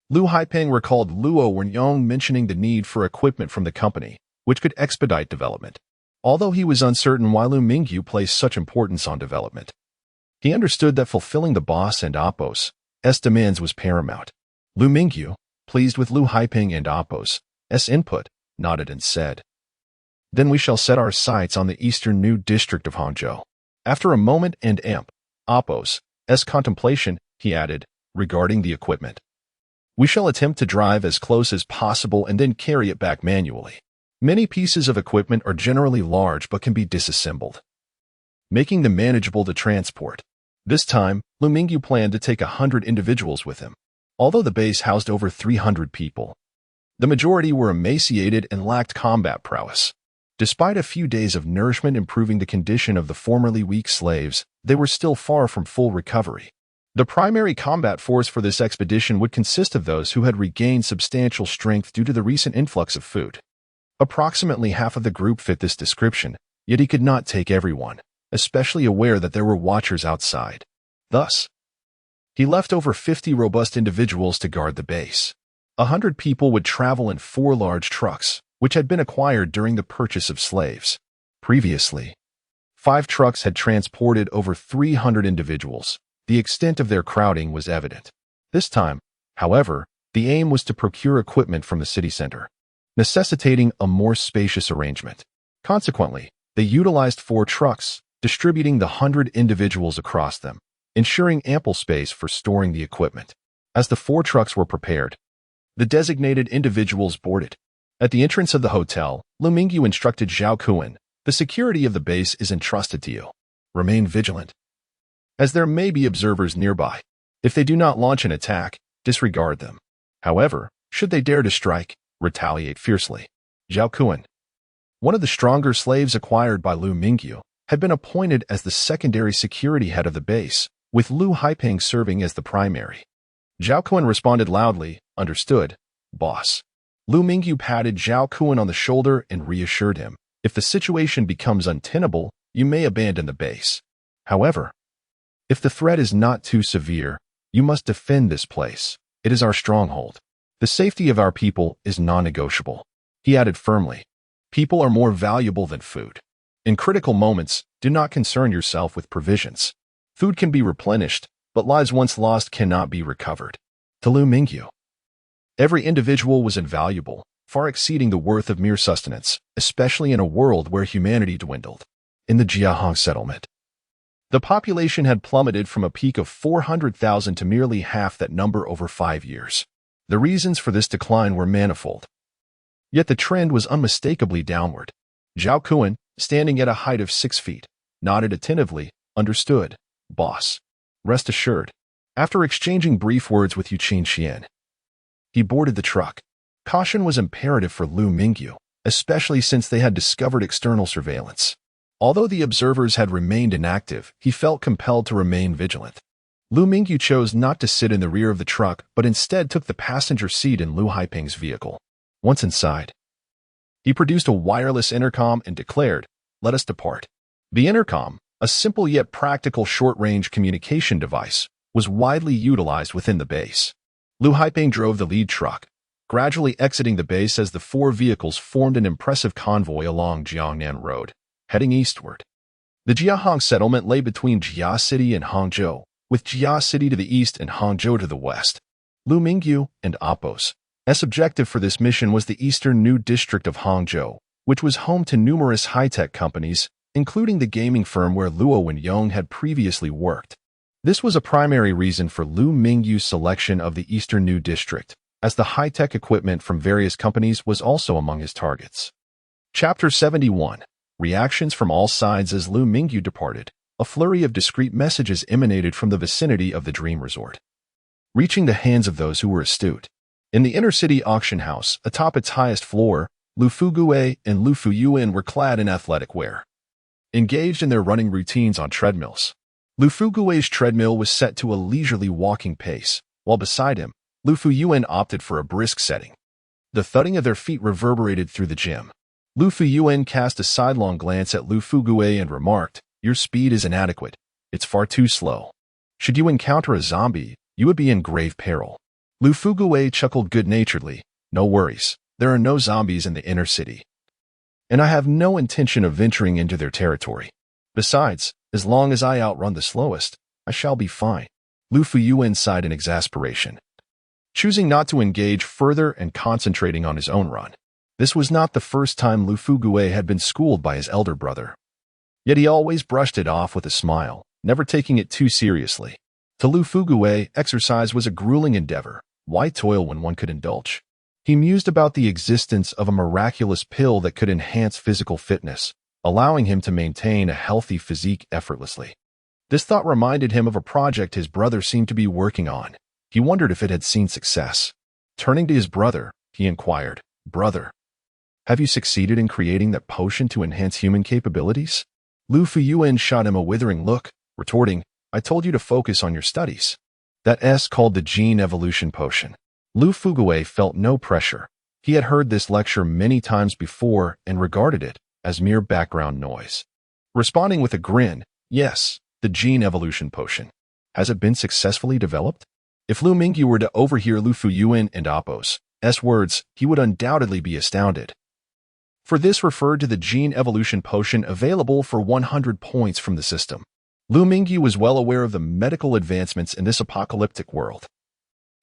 A: Liu Haipeng recalled Liu Mingyu mentioning the need for equipment from the company, which could expedite development. Although he was uncertain why Liu Mingyu placed such importance on development, he understood that fulfilling the boss and Appos' demands was paramount. Liu Mingyu, pleased with Liu Haipeng and Appos' input, nodded and said, "Then we shall set our sights on the eastern new district of Hangzhou." After a moment and Appos' contemplation, he added, regarding the equipment, "We shall attempt to drive as close as possible and then carry it back manually. Many pieces of equipment are generally large but can be disassembled, making them manageable to transport." This time, Liu Mingyu planned to take 100 individuals with him. Although the base housed over 300 people, the majority were emaciated and lacked combat prowess. Despite a few days of nourishment improving the condition of the formerly weak slaves, they were still far from full recovery. The primary combat force for this expedition would consist of those who had regained substantial strength due to the recent influx of food. Approximately half of the group fit this description, yet he could not take everyone, especially aware that there were watchers outside. Thus, he left over 50 robust individuals to guard the base. 100 people would travel in 4 large trucks, which had been acquired during the purchase of slaves. Previously, 5 trucks had transported over 300 individuals. The extent of their crowding was evident. This time, however, the aim was to procure equipment from the city center, necessitating a more spacious arrangement. Consequently, they utilized 4 trucks, distributing the 100 individuals across them, ensuring ample space for storing the equipment. As the 4 trucks were prepared, the designated individuals boarded. At the entrance of the hotel, Liu Mingyu instructed Zhao Kuan, "The security of the base is entrusted to you. Remain vigilant, as there may be observers nearby. If they do not launch an attack, disregard them. However, should they dare to strike, retaliate fiercely." Zhao Kuan, one of the stronger slaves acquired by Liu Mingyu, had been appointed as the secondary security head of the base, with Liu Haipeng serving as the primary. Zhao Kuan responded loudly, "Understood, boss." Liu Mingyu patted Zhao Kuan on the shoulder and reassured him, "If the situation becomes untenable, you may abandon the base. However, if the threat is not too severe, you must defend this place. It is our stronghold. The safety of our people is non-negotiable." He added firmly, "People are more valuable than food. In critical moments, do not concern yourself with provisions. Food can be replenished, but lives once lost cannot be recovered." To Liu Mingyu, every individual was invaluable, far exceeding the worth of mere sustenance, especially in a world where humanity dwindled. In the Jiahong settlement, the population had plummeted from a peak of 400,000 to merely half that number over 5 years. The reasons for this decline were manifold, yet the trend was unmistakably downward. Zhao Kuan, standing at a height of 6 feet, nodded attentively, "Understood, boss. Rest assured." After exchanging brief words with Yuqin Xian, he boarded the truck. Caution was imperative for Liu Mingyu, especially since they had discovered external surveillance. Although the observers had remained inactive, he felt compelled to remain vigilant. Liu Mingyu chose not to sit in the rear of the truck, but instead took the passenger seat in Liu Haipeng's vehicle. Once inside, he produced a wireless intercom and declared, "Let us depart." The intercom, a simple yet practical short-range communication device, was widely utilized within the base. Liu Haipeng drove the lead truck, gradually exiting the base as the 4 vehicles formed an impressive convoy along Jiangnan Road, heading eastward. The Jiahong settlement lay between Jia City and Hangzhou, with Jia City to the east and Hangzhou to the west. Liu Mingyu and Appos' objective for this mission was the eastern new district of Hangzhou, which was home to numerous high-tech companies, including the gaming firm where Liu Mingyu had previously worked. This was a primary reason for Liu Mingyu's selection of the eastern new district, as the high-tech equipment from various companies was also among his targets. Chapter 71. Reactions from all sides. As Liu Mingyu departed, a flurry of discreet messages emanated from the vicinity of the Dream Resort, reaching the hands of those who were astute. In the inner-city auction house, atop its highest floor, Lu Fugue and Lu Fuyuan were clad in athletic wear, engaged in their running routines on treadmills. Lu Fugue's treadmill was set to a leisurely walking pace, while beside him, Lu Fuyuan opted for a brisk setting. The thudding of their feet reverberated through the gym. Lu Fuyuan cast a sidelong glance at Lu Fugue and remarked, "Your speed is inadequate. It's far too slow. Should you encounter a zombie, you would be in grave peril." Lu Fugue chuckled good-naturedly. "No worries. There are no zombies in the inner city. And I have no intention of venturing into their territory. Besides, as long as I outrun the slowest, I shall be fine." Lu Fuyuan sighed in exasperation, choosing not to engage further and concentrating on his own run. This was not the first time Lu Fugue had been schooled by his elder brother. Yet he always brushed it off with a smile, never taking it too seriously. To Lu Fugue, exercise was a grueling endeavor. Why toil when one could indulge? He mused about the existence of a miraculous pill that could enhance physical fitness, allowing him to maintain a healthy physique effortlessly. This thought reminded him of a project his brother seemed to be working on. He wondered if it had seen success. Turning to his brother, he inquired, "Brother, have you succeeded in creating that potion to enhance human capabilities?" Lu Fuyuan shot him a withering look, retorting, "I told you to focus on your studies. That's called the gene evolution potion." Lu Fugue felt no pressure. He had heard this lecture many times before and regarded it as mere background noise. Responding with a grin, "Yes, the gene evolution potion. Has it been successfully developed?" If Liu Mingyu were to overhear Lu Fuyuan and Appo's words, he would undoubtedly be astounded. For this referred to the gene evolution potion available for 100 points from the system. Liu Mingyu was well aware of the medical advancements in this apocalyptic world.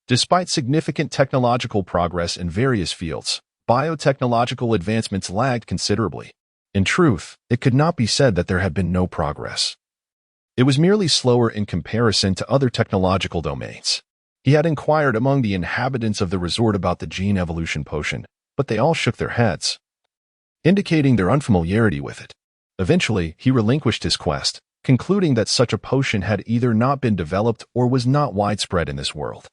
A: Despite significant technological progress in various fields, biotechnological advancements lagged considerably. In truth, it could not be said that there had been no progress. It was merely slower in comparison to other technological domains. He had inquired among the inhabitants of the resort about the gene evolution potion, but they all shook their heads, indicating their unfamiliarity with it. Eventually, he relinquished his quest, concluding that such a potion had either not been developed or was not widespread in this world.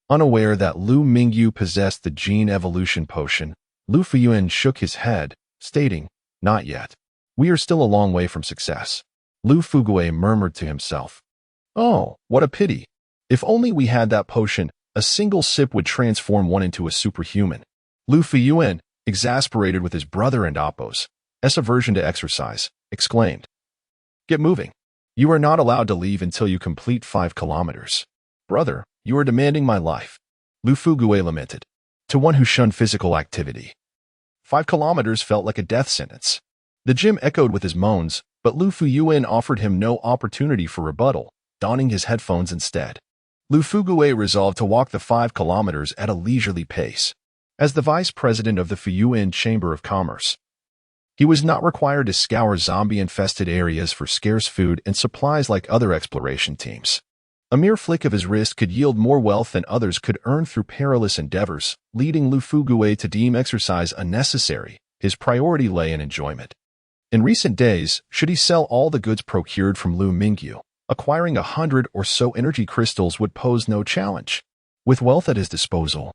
A: Unaware that Liu Mingyu possessed the gene evolution potion, Lu Fuyuan shook his head, stating, "Not yet. We are still a long way from success." Lu Fugue murmured to himself, "Oh, what a pity. If only we had that potion, a single sip would transform one into a superhuman." Lu Fuyuan, exasperated with his brother and Appo's aversion to exercise, exclaimed, "Get moving. You are not allowed to leave until you complete 5 kilometers. Brother, you are demanding my life." Lu Fugue lamented. To one who shunned physical activity, 5 kilometers felt like a death sentence. The gym echoed with his moans, but Lu Fuyuan offered him no opportunity for rebuttal, donning his headphones instead. Lu Fugue resolved to walk the 5 kilometers at a leisurely pace. As the vice president of the Fuyuan Chamber of Commerce, he was not required to scour zombie-infested areas for scarce food and supplies like other exploration teams. A mere flick of his wrist could yield more wealth than others could earn through perilous endeavors, leading Lu Fugue to deem exercise unnecessary. His priority lay in enjoyment. In recent days, should he sell all the goods procured from Liu Mingyu, acquiring 100 or so energy crystals would pose no challenge. With wealth at his disposal,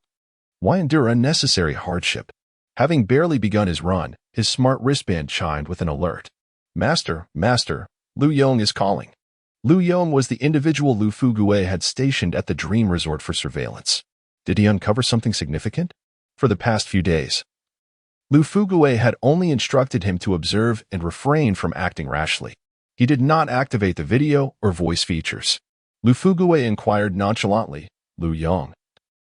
A: why endure unnecessary hardship? Having barely begun his run, his smart wristband chimed with an alert. Master, Liu Yong is calling." Liu Yong was the individual Lu Fugue had stationed at the Dream Resort for surveillance. Did he uncover something significant? For the past few days, Lu Fugue had only instructed him to observe and refrain from acting rashly. He did not activate the video or voice features. Lu Fugue inquired nonchalantly, "Liu Yong,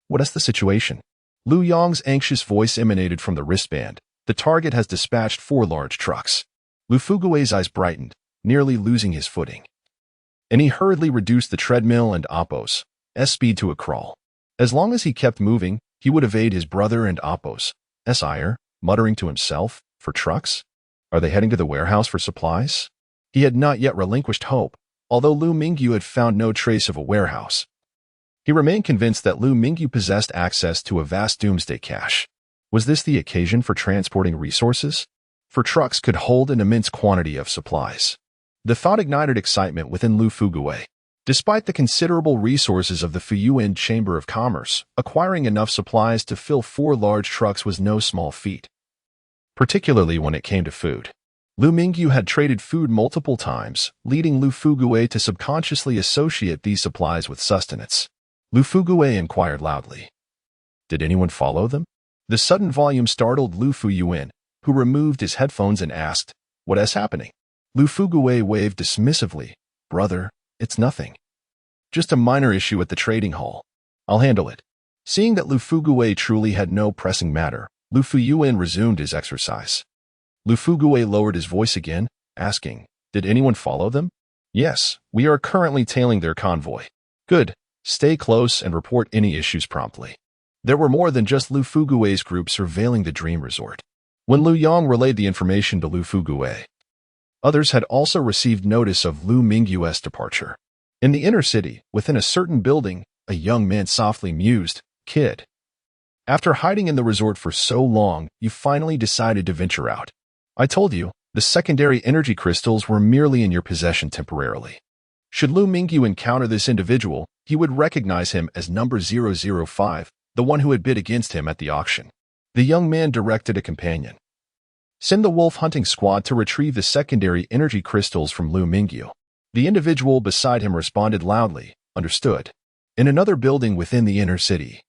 A: what is the situation?" Liu Yong's anxious voice emanated from the wristband. "The target has dispatched 4 large trucks." Lu Fugue's eyes brightened, nearly losing his footing, and he hurriedly reduced the treadmill and Appo's speed to a crawl. As long as he kept moving, he would evade his brother and Appo's ire, muttering to himself, "For trucks? Are they heading to the warehouse for supplies?" He had not yet relinquished hope, although Liu Mingyu had found no trace of a warehouse. He remained convinced that Liu Mingyu possessed access to a vast doomsday cache. Was this the occasion for transporting resources? For trucks could hold an immense quantity of supplies. The thought ignited excitement within Lu Fugue. Despite the considerable resources of the Fuyuan Chamber of Commerce, acquiring enough supplies to fill 4 large trucks was no small feat, particularly when it came to food. Liu Mingyu had traded food multiple times, leading Lu Fugue to subconsciously associate these supplies with sustenance. Lu Fugue inquired loudly, "Did anyone follow them?" The sudden volume startled Lu Fuyuan, who removed his headphones and asked, "What is happening?" Lu Fuguwei waved dismissively. "Brother, it's nothing. Just a minor issue at the trading hall. I'll handle it." Seeing that Lu Fuguwei truly had no pressing matter, Lu Fuyuan resumed his exercise. Lu Fuguwei lowered his voice again, asking, "Did anyone follow them?" "Yes, we are currently tailing their convoy." "Good. Stay close and report any issues promptly." There were more than just Lu Fuguwei's group surveilling the Dream Resort. When Liu Yong relayed the information to Lu Fuguwei, others had also received notice of Liu Mingyu's departure. In the inner city, within a certain building, a young man softly mused, "Kid, after hiding in the resort for so long, you finally decided to venture out. I told you, the secondary energy crystals were merely in your possession temporarily. Should Liu Mingyu encounter this individual, he would recognize him as number 005, the one who had bid against him at the auction." The young man directed a companion. "Send the wolf hunting squad to retrieve the secondary energy crystals from Liu Mingyu." The individual beside him responded loudly, "Understood." In another building within the inner city,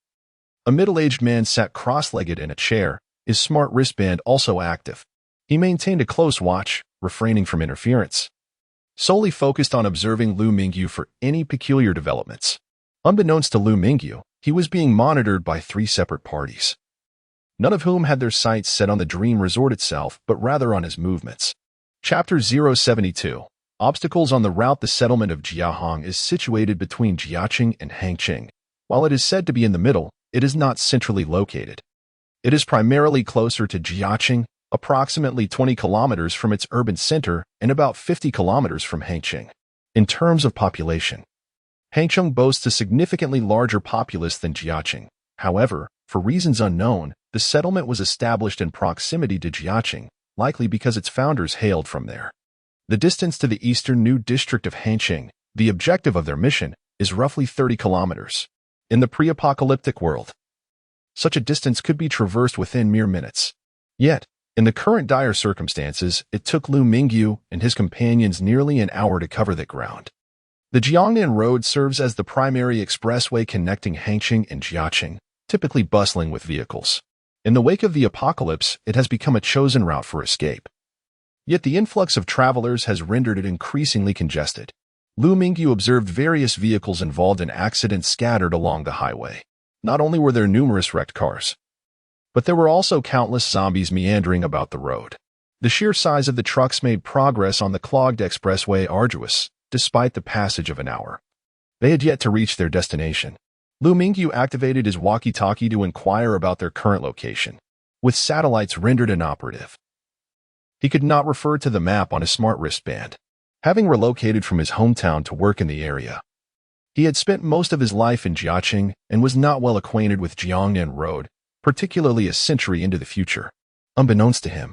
A: a middle-aged man sat cross-legged in a chair, his smart wristband also active. He maintained a close watch, refraining from interference, solely focused on observing Liu Mingyu for any peculiar developments. Unbeknownst to Liu Mingyu, he was being monitored by 3 separate parties, none of whom had their sights set on the Dream Resort itself, but rather on his movements. Chapter 072. Obstacles on the route. The settlement of Jiahong is situated between Jiaqing and Hangqing. While it is said to be in the middle, it is not centrally located. It is primarily closer to Jiaqing, approximately 20 kilometers from its urban center and about 50 kilometers from Hangqing. In terms of population, Hangqing boasts a significantly larger populace than Jiaqing. However, for reasons unknown, the settlement was established in proximity to Jiaqing, likely because its founders hailed from there. The distance to the eastern new district of Hangqing, the objective of their mission, is roughly 30 kilometers. In the pre-apocalyptic world, such a distance could be traversed within mere minutes. Yet, in the current dire circumstances, it took Liu Mingyu and his companions nearly an hour to cover that ground. The Jiangnan Road serves as the primary expressway connecting Hangqing and Jiaqing, typically bustling with vehicles. In the wake of the apocalypse, it has become a chosen route for escape. Yet the influx of travelers has rendered it increasingly congested. Liu Mingyu observed various vehicles involved in accidents scattered along the highway. Not only were there numerous wrecked cars, but there were also countless zombies meandering about the road. The sheer size of the trucks made progress on the clogged expressway arduous, despite the passage of an hour. They had yet to reach their destination. Liu Mingyu activated his walkie-talkie to inquire about their current location. With satellites rendered inoperative, he could not refer to the map on his smart wristband. Having relocated from his hometown to work in the area, he had spent most of his life in Jiaqing and was not well acquainted with Jiangnan Road, particularly a century into the future. Unbeknownst to him,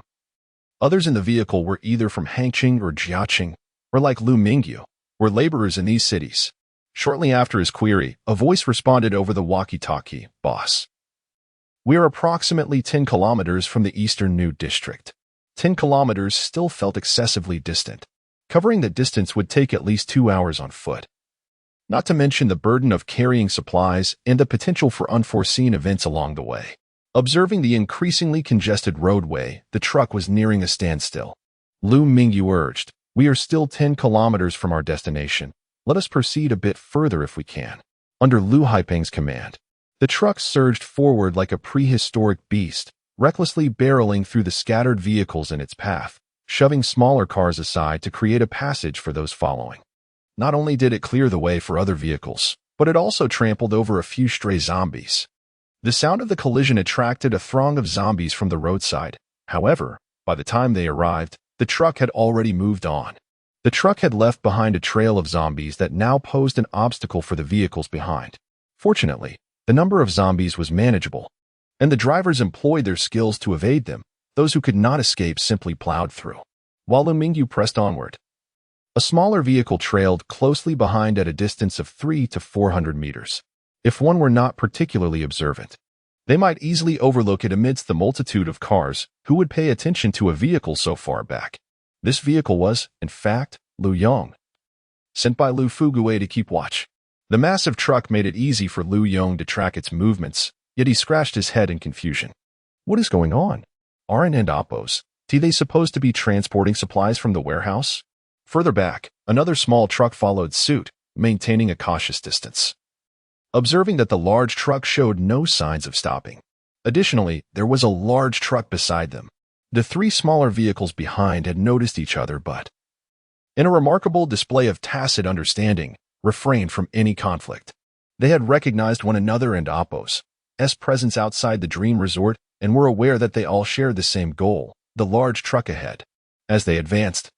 A: others in the vehicle were either from Hangqing or Jiaqing, or like Liu Mingyu, were laborers in these cities. Shortly after his query, a voice responded over the walkie-talkie, "Boss, we are approximately 10 kilometers from the eastern new district." 10 kilometers still felt excessively distant. Covering the distance would take at least 2 hours on foot. Not to mention the burden of carrying supplies and the potential for unforeseen events along the way. Observing the increasingly congested roadway, the truck was nearing a standstill. Liu Mingyu urged, "We are still 10 kilometers from our destination. Let us proceed a bit further if we can." Under Liu Haipeng's command, the truck surged forward like a prehistoric beast, recklessly barreling through the scattered vehicles in its path, shoving smaller cars aside to create a passage for those following. Not only did it clear the way for other vehicles, but it also trampled over a few stray zombies. The sound of the collision attracted a throng of zombies from the roadside. However, by the time they arrived, the truck had already moved on. The truck had left behind a trail of zombies that now posed an obstacle for the vehicles behind. Fortunately, the number of zombies was manageable, and the drivers employed their skills to evade them. Those who could not escape simply plowed through. While Liu Mingyu pressed onward, a smaller vehicle trailed closely behind at a distance of 300 to 400 meters. If one were not particularly observant, they might easily overlook it amidst the multitude of cars. Who would pay attention to a vehicle so far back? This vehicle was, in fact, Liu Yong, sent by Lu Fuguwei to keep watch. The massive truck made it easy for Liu Yong to track its movements, yet he scratched his head in confusion. What is going on? Aren't and Oppos, they supposed to be transporting supplies from the warehouse? Further back, another small truck followed suit, maintaining a cautious distance. Observing that the large truck showed no signs of stopping. Additionally, there was a large truck beside them. The three smaller vehicles behind had noticed each other but, in a remarkable display of tacit understanding, refrained from any conflict. They had recognized one another and Oppos' presence outside the dream resort and were aware that they all shared the same goal, the large truck ahead. As they advanced,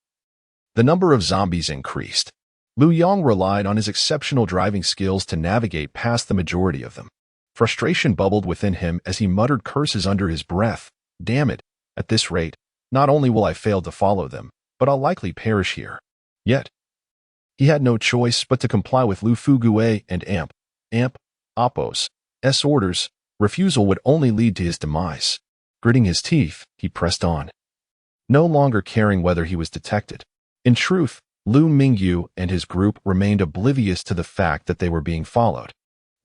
A: the number of zombies increased. Liu Yong relied on his exceptional driving skills to navigate past the majority of them. Frustration bubbled within him as he muttered curses under his breath. Damn it, at this rate, not only will I fail to follow them, but I'll likely perish here. Yet, he had no choice but to comply with Lu Fugue and Oppos' orders. Refusal would only lead to his demise. Gritting his teeth, he pressed on, no longer caring whether he was detected. In truth, Liu Mingyu and his group remained oblivious to the fact that they were being followed.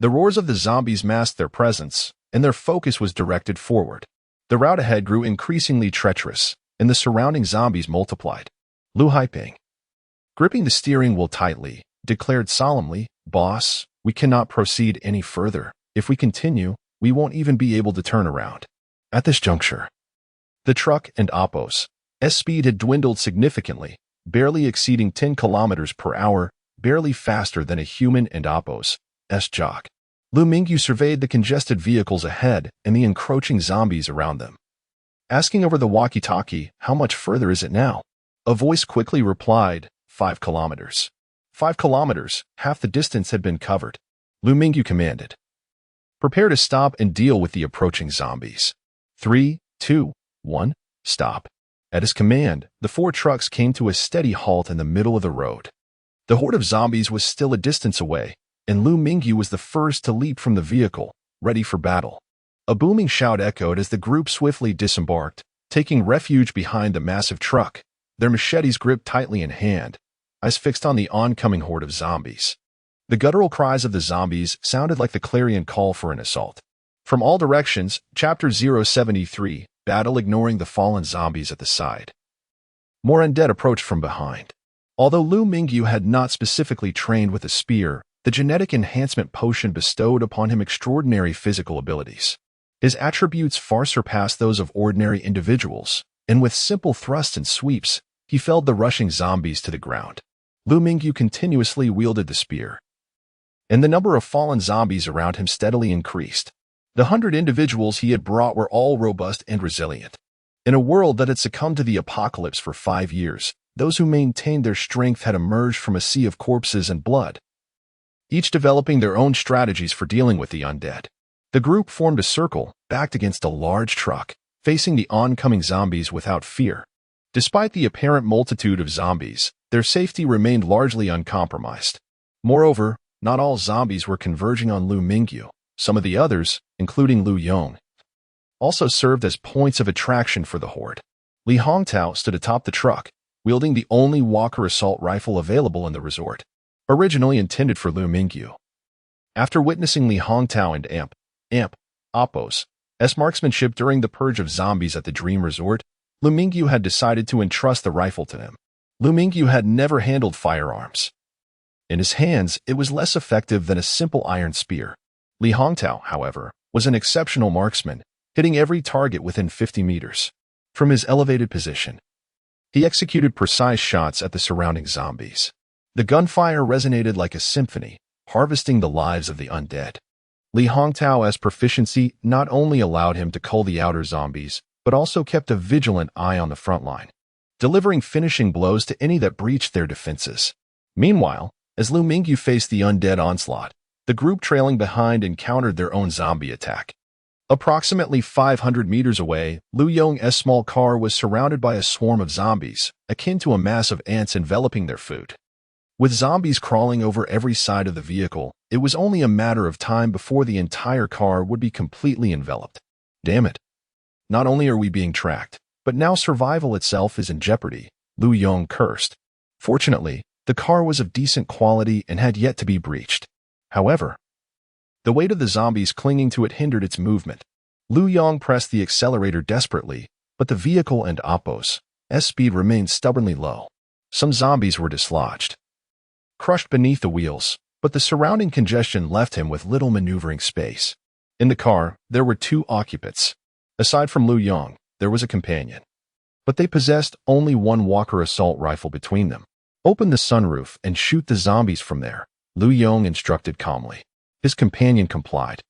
A: The roars of the zombies masked their presence, and their focus was directed forward. The route ahead grew increasingly treacherous, and the surrounding zombies multiplied. Liu Haiping, gripping the steering wheel tightly, declared solemnly, "Boss, we cannot proceed any further. If we continue, we won't even be able to turn around." At this juncture, the truck and Oppos' speed had dwindled significantly, barely exceeding 10 kilometers per hour, barely faster than a human and Oppos' jog. Liu Mingyu surveyed the congested vehicles ahead and the encroaching zombies around them. Asking over the walkie-talkie, "How much further is it now?" A voice quickly replied, 5 kilometers. 5 kilometers, half the distance had been covered. Liu Mingyu commanded, "Prepare to stop and deal with the approaching zombies. 3, 2, 1, stop." At his command, the 4 trucks came to a steady halt in the middle of the road. The horde of zombies was still a distance away, and Liu Mingyu was the first to leap from the vehicle, ready for battle. A booming shout echoed as the group swiftly disembarked, taking refuge behind the massive truck, their machetes gripped tightly in hand, eyes fixed on the oncoming horde of zombies. The guttural cries of the zombies sounded like the clarion call for an assault. From all directions, Chapter 073, battle ignoring the fallen zombies at the side. More undead approached from behind. Although Liu Mingyu had not specifically trained with a spear, the genetic enhancement potion bestowed upon him extraordinary physical abilities. His attributes far surpassed those of ordinary individuals, and with simple thrusts and sweeps, he felled the rushing zombies to the ground. Liu Mingyu continuously wielded the spear, and the number of fallen zombies around him steadily increased. The 100 individuals he had brought were all robust and resilient. In a world that had succumbed to the apocalypse for 5 years, those who maintained their strength had emerged from a sea of corpses and blood, each developing their own strategies for dealing with the undead. The group formed a circle, backed against a large truck, facing the oncoming zombies without fear. Despite the apparent multitude of zombies, their safety remained largely uncompromised. Moreover, not all zombies were converging on Liu Mingyu. Some of the others, including Liu Yong, also served as points of attraction for the horde. Li Hongtao stood atop the truck, wielding the only Walker assault rifle available in the resort, originally intended for Liu Mingyu. After witnessing Li Hongtao and Oppos' marksmanship during the purge of zombies at the Dream Resort, Liu Mingyu had decided to entrust the rifle to him. Liu Mingyu had never handled firearms. In his hands, it was less effective than a simple iron spear. Li Hongtao, however, was an exceptional marksman, hitting every target within 50 meters. From his elevated position, he executed precise shots at the surrounding zombies. The gunfire resonated like a symphony, harvesting the lives of the undead. Li Hongtao's proficiency not only allowed him to cull the outer zombies, but also kept a vigilant eye on the front line, delivering finishing blows to any that breached their defenses. Meanwhile, as Liu Mingyu faced the undead onslaught, the group trailing behind encountered their own zombie attack. Approximately 500 meters away, Liu Yong's small car was surrounded by a swarm of zombies, akin to a mass of ants enveloping their food. With zombies crawling over every side of the vehicle, it was only a matter of time before the entire car would be completely enveloped. Damn it. Not only are we being tracked, but now survival itself is in jeopardy, Liu Yong cursed. Fortunately, the car was of decent quality and had yet to be breached. However, the weight of the zombies clinging to it hindered its movement. Liu Yong pressed the accelerator desperately, but the vehicle and Oppo's speed remained stubbornly low. Some zombies were dislodged, crushed beneath the wheels, but the surrounding congestion left him with little maneuvering space. In the car, there were 2 occupants. Aside from Liu Yong, there was a companion, but they possessed only one Walker assault rifle between them. "Open the sunroof and shoot the zombies from there," Liu Yong instructed calmly. His companion complied,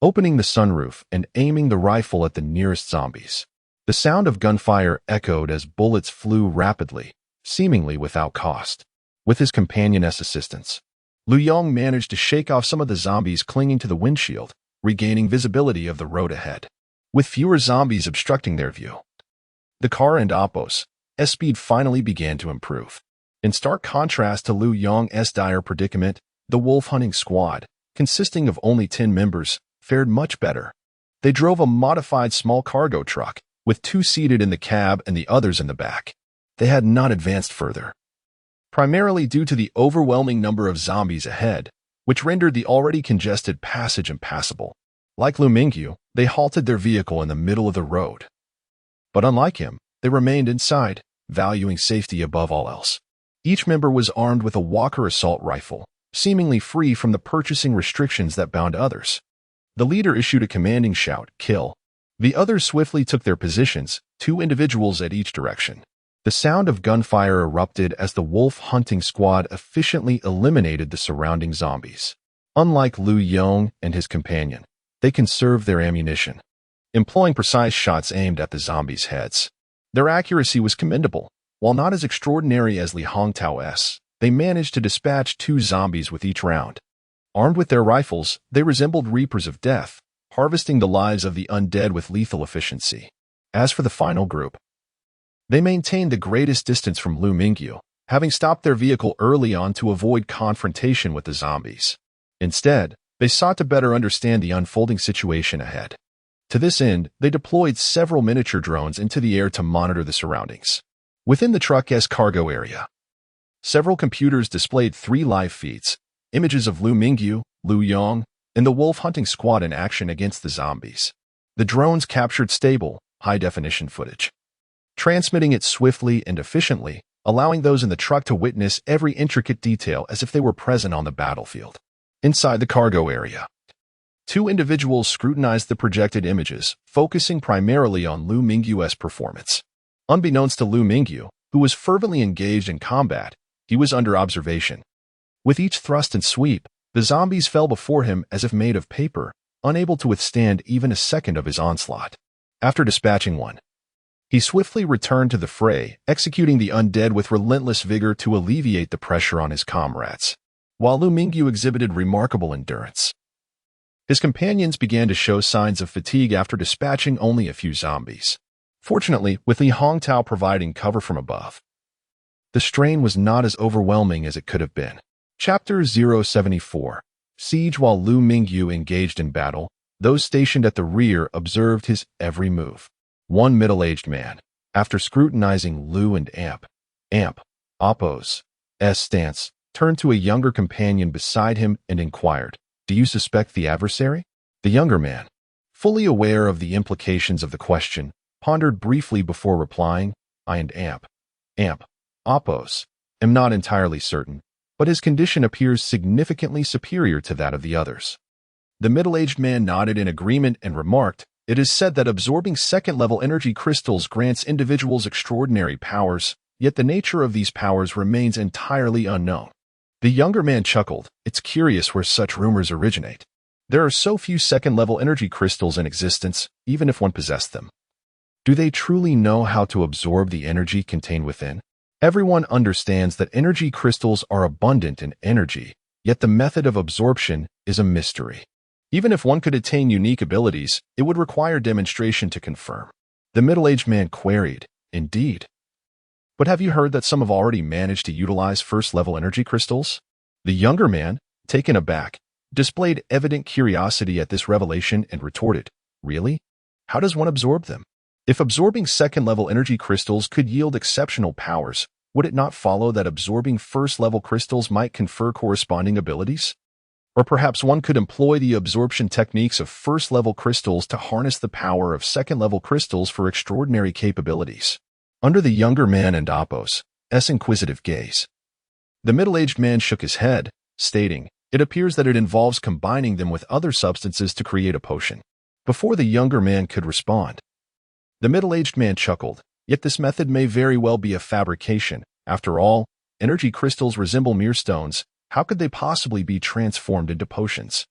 A: opening the sunroof and aiming the rifle at the nearest zombies. The sound of gunfire echoed as bullets flew rapidly, seemingly without cost. With his companion's assistance, Liu Yong managed to shake off some of the zombies clinging to the windshield, regaining visibility of the road ahead. With fewer zombies obstructing their view, the car and Oppo's speed finally began to improve. In stark contrast to Liu Yong's dire predicament, the wolf hunting squad, consisting of only 10 members, fared much better. They drove a modified small cargo truck, with 2 seated in the cab and the others in the back. They had not advanced further, primarily due to the overwhelming number of zombies ahead, which rendered the already congested passage impassable. Like Liu Mingyu, they halted their vehicle in the middle of the road. But unlike him, they remained inside, valuing safety above all else. Each member was armed with a Walker assault rifle, seemingly free from the purchasing restrictions that bound others. The leader issued a commanding shout, "Kill." The others swiftly took their positions, 2 individuals at each direction. The sound of gunfire erupted as the wolf hunting squad efficiently eliminated the surrounding zombies. Unlike Liu Yong and his companion, they conserved their ammunition, employing precise shots aimed at the zombies' heads. Their accuracy was commendable. While not as extraordinary as Li Hongtao's, they managed to dispatch 2 zombies with each round. Armed with their rifles, they resembled reapers of death, harvesting the lives of the undead with lethal efficiency. As for the final group, they maintained the greatest distance from Liu Mingyu, having stopped their vehicle early on to avoid confrontation with the zombies. Instead, they sought to better understand the unfolding situation ahead. To this end, they deployed several miniature drones into the air to monitor the surroundings. Within the truck's cargo area, several computers displayed 3 live feeds, images of Liu Mingyu, Liu Yong, and the wolf hunting squad in action against the zombies. The drones captured stable, high-definition footage, transmitting it swiftly and efficiently, allowing those in the truck to witness every intricate detail as if they were present on the battlefield. Inside the cargo area, 2 individuals scrutinized the projected images, focusing primarily on Liu Mingyu's performance. Unbeknownst to Liu Mingyu, who was fervently engaged in combat, he was under observation. With each thrust and sweep, the zombies fell before him as if made of paper, unable to withstand even a second of his onslaught. After dispatching one, he swiftly returned to the fray, executing the undead with relentless vigor to alleviate the pressure on his comrades. While Liu Mingyu exhibited remarkable endurance, his companions began to show signs of fatigue after dispatching only a few zombies. Fortunately, with Li Hongtao providing cover from above, the strain was not as overwhelming as it could have been. Chapter 074. Siege. While Liu Mingyu engaged in battle, those stationed at the rear observed his every move. One middle-aged man, after scrutinizing Liu and Oppo's stance, turned to a younger companion beside him and inquired, "Do you suspect the adversary?" The younger man, fully aware of the implications of the question, pondered briefly before replying, "I and Oppo's am not entirely certain, but his condition appears significantly superior to that of the others." The middle-aged man nodded in agreement and remarked, "It is said that absorbing second-level energy crystals grants individuals extraordinary powers, yet the nature of these powers remains entirely unknown." The younger man chuckled. "It's curious where such rumors originate. There are so few second-level energy crystals in existence, even if one possessed them. Do they truly know how to absorb the energy contained within? Everyone understands that energy crystals are abundant in energy, yet the method of absorption is a mystery. Even if one could attain unique abilities, it would require demonstration to confirm." The middle-aged man queried, "Indeed. But have you heard that some have already managed to utilize first-level energy crystals?" The younger man, taken aback, displayed evident curiosity at this revelation and retorted, "Really? How does one absorb them? If absorbing second-level energy crystals could yield exceptional powers, would it not follow that absorbing first-level crystals might confer corresponding abilities?" Or perhaps one could employ the absorption techniques of first-level crystals to harness the power of second-level crystals for extraordinary capabilities. Under the younger man and Apo's inquisitive gaze, the middle-aged man shook his head, stating, "It appears that it involves combining them with other substances to create a potion." Before the younger man could respond, the middle-aged man chuckled, "Yet this method may very well be a fabrication. After all, energy crystals resemble mere stones. How could they possibly be transformed into potions?"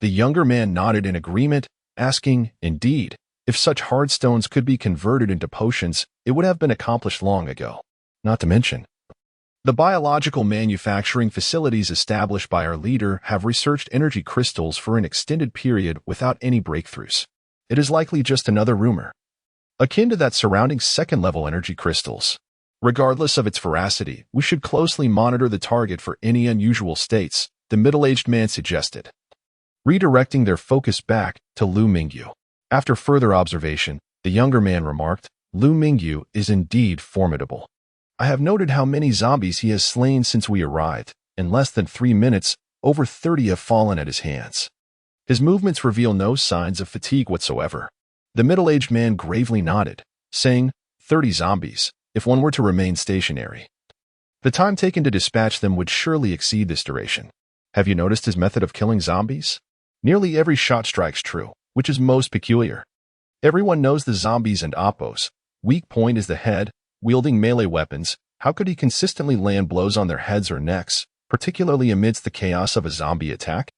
A: The younger man nodded in agreement, asking, "Indeed, if such hard stones could be converted into potions, it would have been accomplished long ago. Not to mention, the biological manufacturing facilities established by our leader have researched energy crystals for an extended period without any breakthroughs. It is likely just another rumor, akin to that surrounding second-level energy crystals. Regardless of its veracity, we should closely monitor the target for any unusual states," the middle-aged man suggested, redirecting their focus back to Liu Mingyu. After further observation, the younger man remarked, "Liu Mingyu is indeed formidable. I have noted how many zombies he has slain since we arrived. In less than 3 minutes, over 30 have fallen at his hands. His movements reveal no signs of fatigue whatsoever." The middle-aged man gravely nodded, saying, 30 zombies. If one were to remain stationary, the time taken to dispatch them would surely exceed this duration. Have you noticed his method of killing zombies? Nearly every shot strikes true, which is most peculiar. Everyone knows the zombies and Apo's weak point is the head. Wielding melee weapons, how could he consistently land blows on their heads or necks, particularly amidst the chaos of a zombie attack?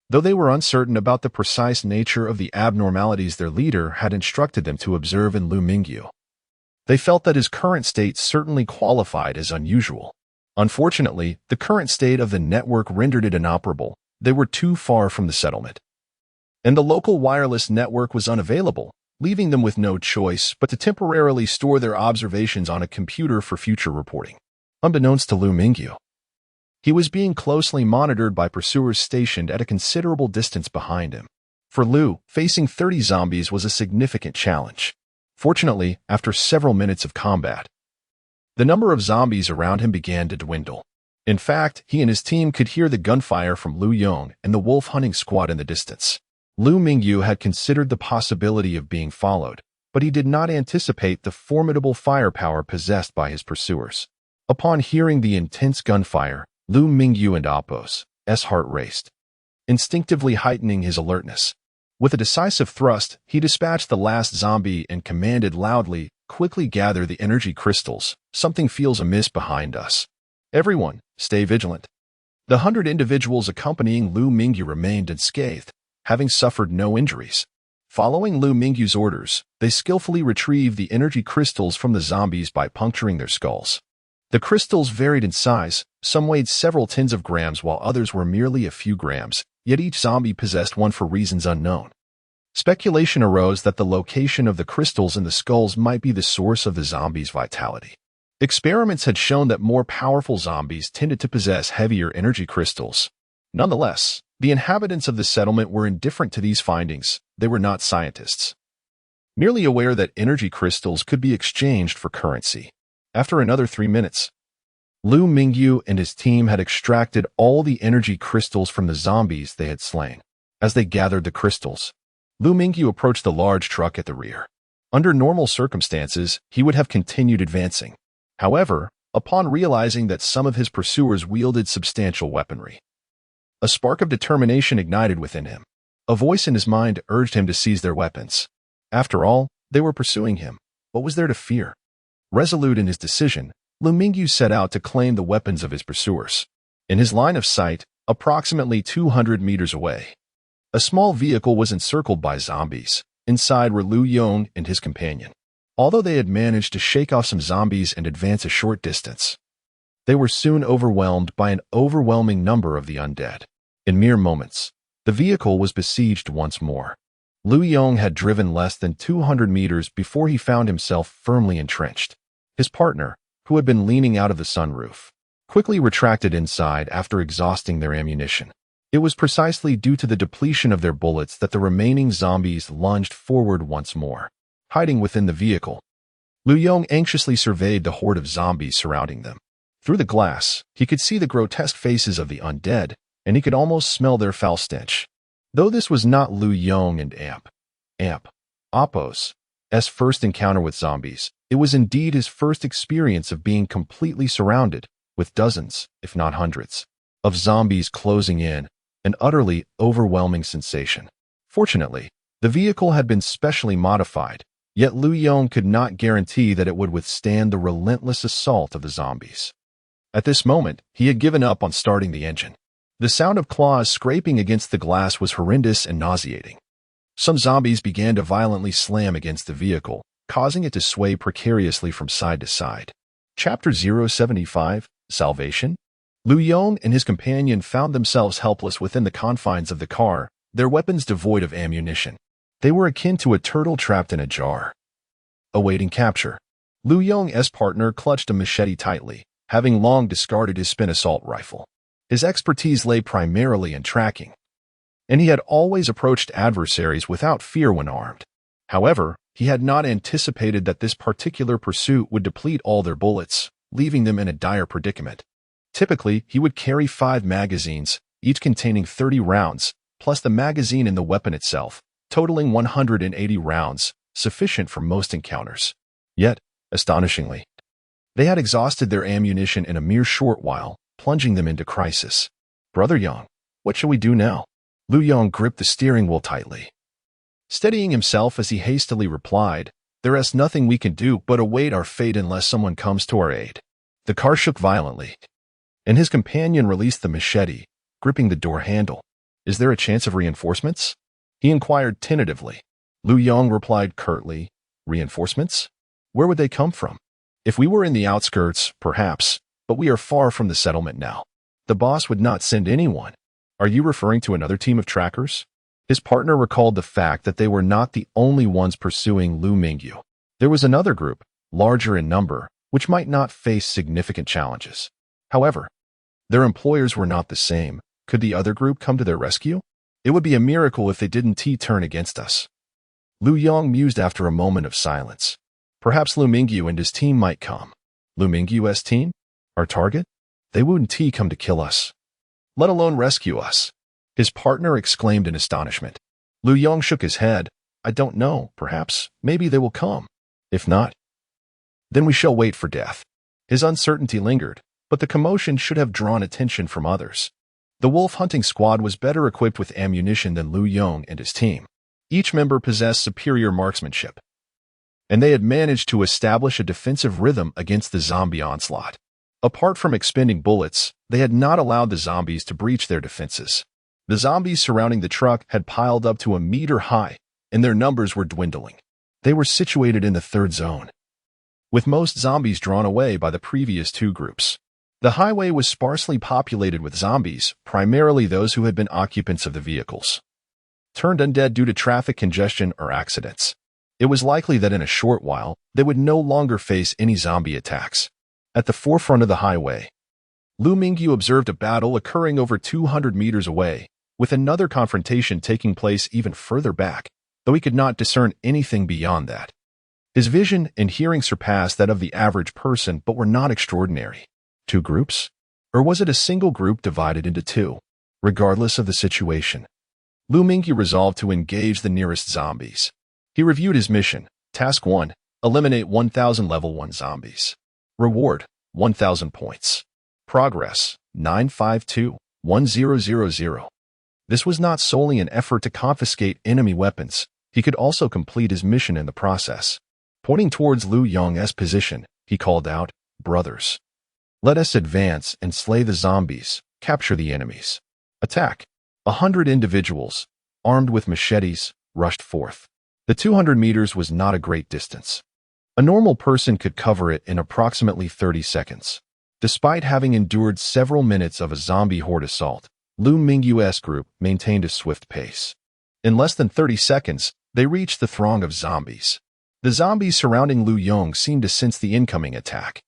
A: Though they were uncertain about the precise nature of the abnormalities their leader had instructed them to observe in Liu Mingyu, they felt that his current state certainly qualified as unusual. Unfortunately, the current state of the network rendered it inoperable. They were too far from the settlement, and the local wireless network was unavailable, leaving them with no choice but to temporarily store their observations on a computer for future reporting. Unbeknownst to Liu Mingyu, he was being closely monitored by pursuers stationed at a considerable distance behind him. For Liu, facing 30 zombies was a significant challenge. Fortunately, after several minutes of combat, the number of zombies around him began to dwindle. In fact, he and his team could hear the gunfire from Liu Yong and the wolf hunting squad in the distance. Liu Mingyu had considered the possibility of being followed, but he did not anticipate the formidable firepower possessed by his pursuers. Upon hearing the intense gunfire, Liu Mingyu and Apo's heart raced, instinctively heightening his alertness. With a decisive thrust, he dispatched the last zombie and commanded loudly, "Quickly gather the energy crystals. Something feels amiss behind us. Everyone, stay vigilant." The 100 individuals accompanying Liu Mingyu remained unscathed, having suffered no injuries. Following Liu Mingyu's orders, they skillfully retrieved the energy crystals from the zombies by puncturing their skulls. The crystals varied in size. Some weighed several tens of grams while others were merely a few grams, yet each zombie possessed one for reasons unknown. Speculation arose that the location of the crystals in the skulls might be the source of the zombies' vitality. Experiments had shown that more powerful zombies tended to possess heavier energy crystals. Nonetheless, the inhabitants of the settlement were indifferent to these findings. They were not scientists, merely aware that energy crystals could be exchanged for currency. After another 3 minutes, Liu Mingyu and his team had extracted all the energy crystals from the zombies they had slain. As they gathered the crystals, Liu Mingyu approached the large truck at the rear. Under normal circumstances, he would have continued advancing. However, upon realizing that some of his pursuers wielded substantial weaponry, a spark of determination ignited within him. A voice in his mind urged him to seize their weapons. After all, they were pursuing him. What was there to fear? Resolute in his decision, Liu Mingyu set out to claim the weapons of his pursuers. In his line of sight, approximately 200 meters away, a small vehicle was encircled by zombies. Inside were Liu Yong and his companion. Although they had managed to shake off some zombies and advance a short distance, they were soon overwhelmed by an overwhelming number of the undead. In mere moments, the vehicle was besieged once more. Liu Yong had driven less than 200 meters before he found himself firmly entrenched. His partner, who had been leaning out of the sunroof, quickly retracted inside after exhausting their ammunition. It was precisely due to the depletion of their bullets that the remaining zombies lunged forward once more. Hiding within the vehicle, Liu Yong anxiously surveyed the horde of zombies surrounding them. Through the glass, he could see the grotesque faces of the undead, and he could almost smell their foul stench. Though this was not Liu Yong and Appos' first encounter with zombies, it was indeed his first experience of being completely surrounded with dozens, if not hundreds, of zombies closing in, an utterly overwhelming sensation. Fortunately, the vehicle had been specially modified, yet Liu Yong could not guarantee that it would withstand the relentless assault of the zombies. At this moment, he had given up on starting the engine. The sound of claws scraping against the glass was horrendous and nauseating. Some zombies began to violently slam against the vehicle, causing it to sway precariously from side to side. Chapter 075, Salvation? Liu Yong and his companion found themselves helpless within the confines of the car, their weapons devoid of ammunition. They were akin to a turtle trapped in a jar, awaiting capture. Liu Yong's partner clutched a machete tightly, having long discarded his spin assault rifle. His expertise lay primarily in tracking, and he had always approached adversaries without fear when armed. However, he had not anticipated that this particular pursuit would deplete all their bullets, leaving them in a dire predicament. Typically, he would carry 5 magazines, each containing 30 rounds, plus the magazine in the weapon itself, totaling 180 rounds, sufficient for most encounters. Yet, astonishingly, they had exhausted their ammunition in a mere short while, plunging them into crisis. "Brother Yong, what shall we do now?" Liu Yong gripped the steering wheel tightly. Steadying himself as he hastily replied, "There is nothing we can do but await our fate unless someone comes to our aid." The car shook violently, and his companion released the machete, gripping the door handle. "Is there a chance of reinforcements?" he inquired tentatively. Liu Yong replied curtly, "Reinforcements? Where would they come from? If we were in the outskirts, perhaps, but we are far from the settlement now. The boss would not send anyone." "Are you referring to another team of trackers?" His partner recalled the fact that they were not the only ones pursuing Liu Mingyu. There was another group, larger in number, which might not face significant challenges. However, their employers were not the same. Could the other group come to their rescue? It would be a miracle if they didn't turn against us. Liu Yong mused after a moment of silence. Perhaps Liu Mingyu and his team might come. Liu Mingyu's team? Our target? They wouldn't come to kill us, let alone rescue us. His partner exclaimed in astonishment. Liu Yong shook his head. "I don't know. Perhaps, maybe they will come. If not, then we shall wait for death." His uncertainty lingered, but the commotion should have drawn attention from others. The wolf hunting squad was better equipped with ammunition than Liu Yong and his team. Each member possessed superior marksmanship, and they had managed to establish a defensive rhythm against the zombie onslaught. Apart from expending bullets, they had not allowed the zombies to breach their defenses. The zombies surrounding the truck had piled up to a meter high, and their numbers were dwindling. They were situated in the third zone, with most zombies drawn away by the previous 2 groups. The highway was sparsely populated with zombies, primarily those who had been occupants of the vehicles, turned undead due to traffic congestion or accidents. It was likely that in a short while, they would no longer face any zombie attacks. At the forefront of the highway, Liu Mingyu observed a battle occurring over 200 meters away, with another confrontation taking place even further back, though he could not discern anything beyond that. His vision and hearing surpassed that of the average person but were not extraordinary. 2 groups? Or was it a single group divided into 2? Regardless of the situation, Liu Mingyu resolved to engage the nearest zombies. He reviewed his mission. Task 1. Eliminate 1,000 level 1 zombies. Reward, 1,000 points. Progress, 952-1000. This was not solely an effort to confiscate enemy weapons. He could also complete his mission in the process. Pointing towards Liu Yong's position, he called out, "Brothers, let us advance and slay the zombies, capture the enemies." Attack. 100 individuals, armed with machetes, rushed forth. The 200 meters was not a great distance. A normal person could cover it in approximately 30 seconds. Despite having endured several minutes of a zombie horde assault, Liu Mingyu's group maintained a swift pace. In less than 30 seconds, they reached the throng of zombies. The zombies surrounding Liu Yong seemed to sense the incoming attack,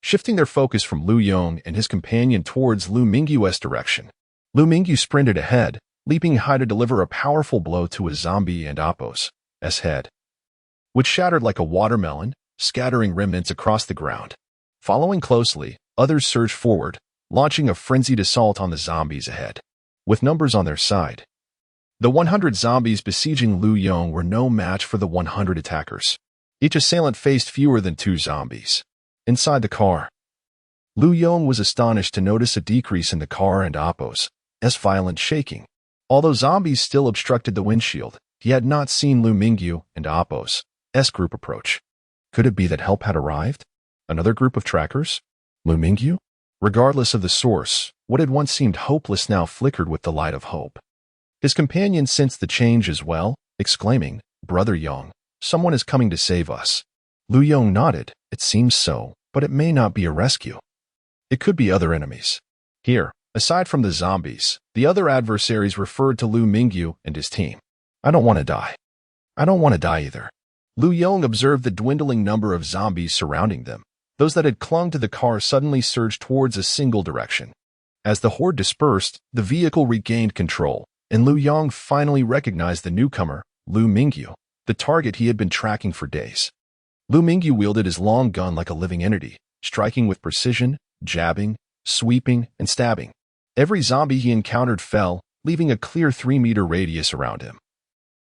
A: shifting their focus from Liu Yong and his companion towards Liu Mingyu's direction. Liu Mingyu sprinted ahead, leaping high to deliver a powerful blow to a zombie and Appos' head, which shattered like a watermelon, scattering remnants across the ground. Following closely, others surged forward, launching a frenzied assault on the zombies ahead. With numbers on their side, the 100 zombies besieging Liu Yong were no match for the 100 attackers. Each assailant faced fewer than 2 zombies. Inside the car, Liu Yong was astonished to notice a decrease in the car and Appo's violent shaking. Although zombies still obstructed the windshield, he had not seen Liu Mingyu and Appo's group approach. Could it be that help had arrived? Another group of trackers? Liu Mingyu? Regardless of the source, what had once seemed hopeless now flickered with the light of hope. His companion sensed the change as well, exclaiming, "Brother Yong, someone is coming to save us." Liu Yong nodded. It seems so, but it may not be a rescue. It could be other enemies. Here, aside from the zombies, the other adversaries referred to Liu Mingyu and his team. I don't want to die. I don't want to die either. Liu Yong observed the dwindling number of zombies surrounding them. Those that had clung to the car suddenly surged towards a single direction. As the horde dispersed, the vehicle regained control, and Liu Yong finally recognized the newcomer, Liu Mingyu, the target he had been tracking for days. Liu Mingyu wielded his long gun like a living entity, striking with precision, jabbing, sweeping, and stabbing. Every zombie he encountered fell, leaving a clear 3-meter radius around him,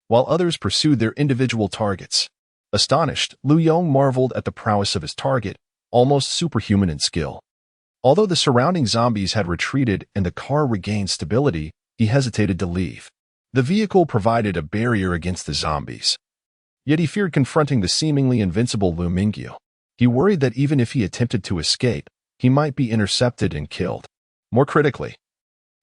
A: while others pursued their individual targets. Astonished, Liu Yong marveled at the prowess of his target, almost superhuman in skill. Although the surrounding zombies had retreated and the car regained stability, he hesitated to leave. The vehicle provided a barrier against the zombies. Yet he feared confronting the seemingly invincible Liu Mingyu. He worried that even if he attempted to escape, he might be intercepted and killed. More critically,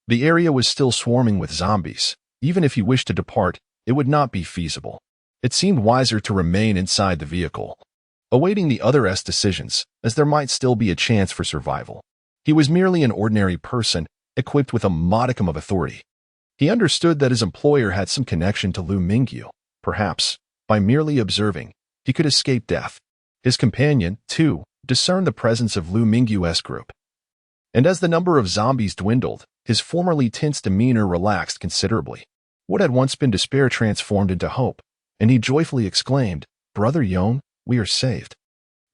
A: the area was still swarming with zombies. Even if he wished to depart, it would not be feasible. It seemed wiser to remain inside the vehicle, awaiting the other's decisions, as there might still be a chance for survival. He was merely an ordinary person, equipped with a modicum of authority. He understood that his employer had some connection to Liu Mingyu. Perhaps, by merely observing, he could escape death. His companion, too, discerned the presence of Liu Mingyu's group. And as the number of zombies dwindled, his formerly tense demeanor relaxed considerably. What had once been despair transformed into hope, and he joyfully exclaimed, "Brother Yong, we are saved."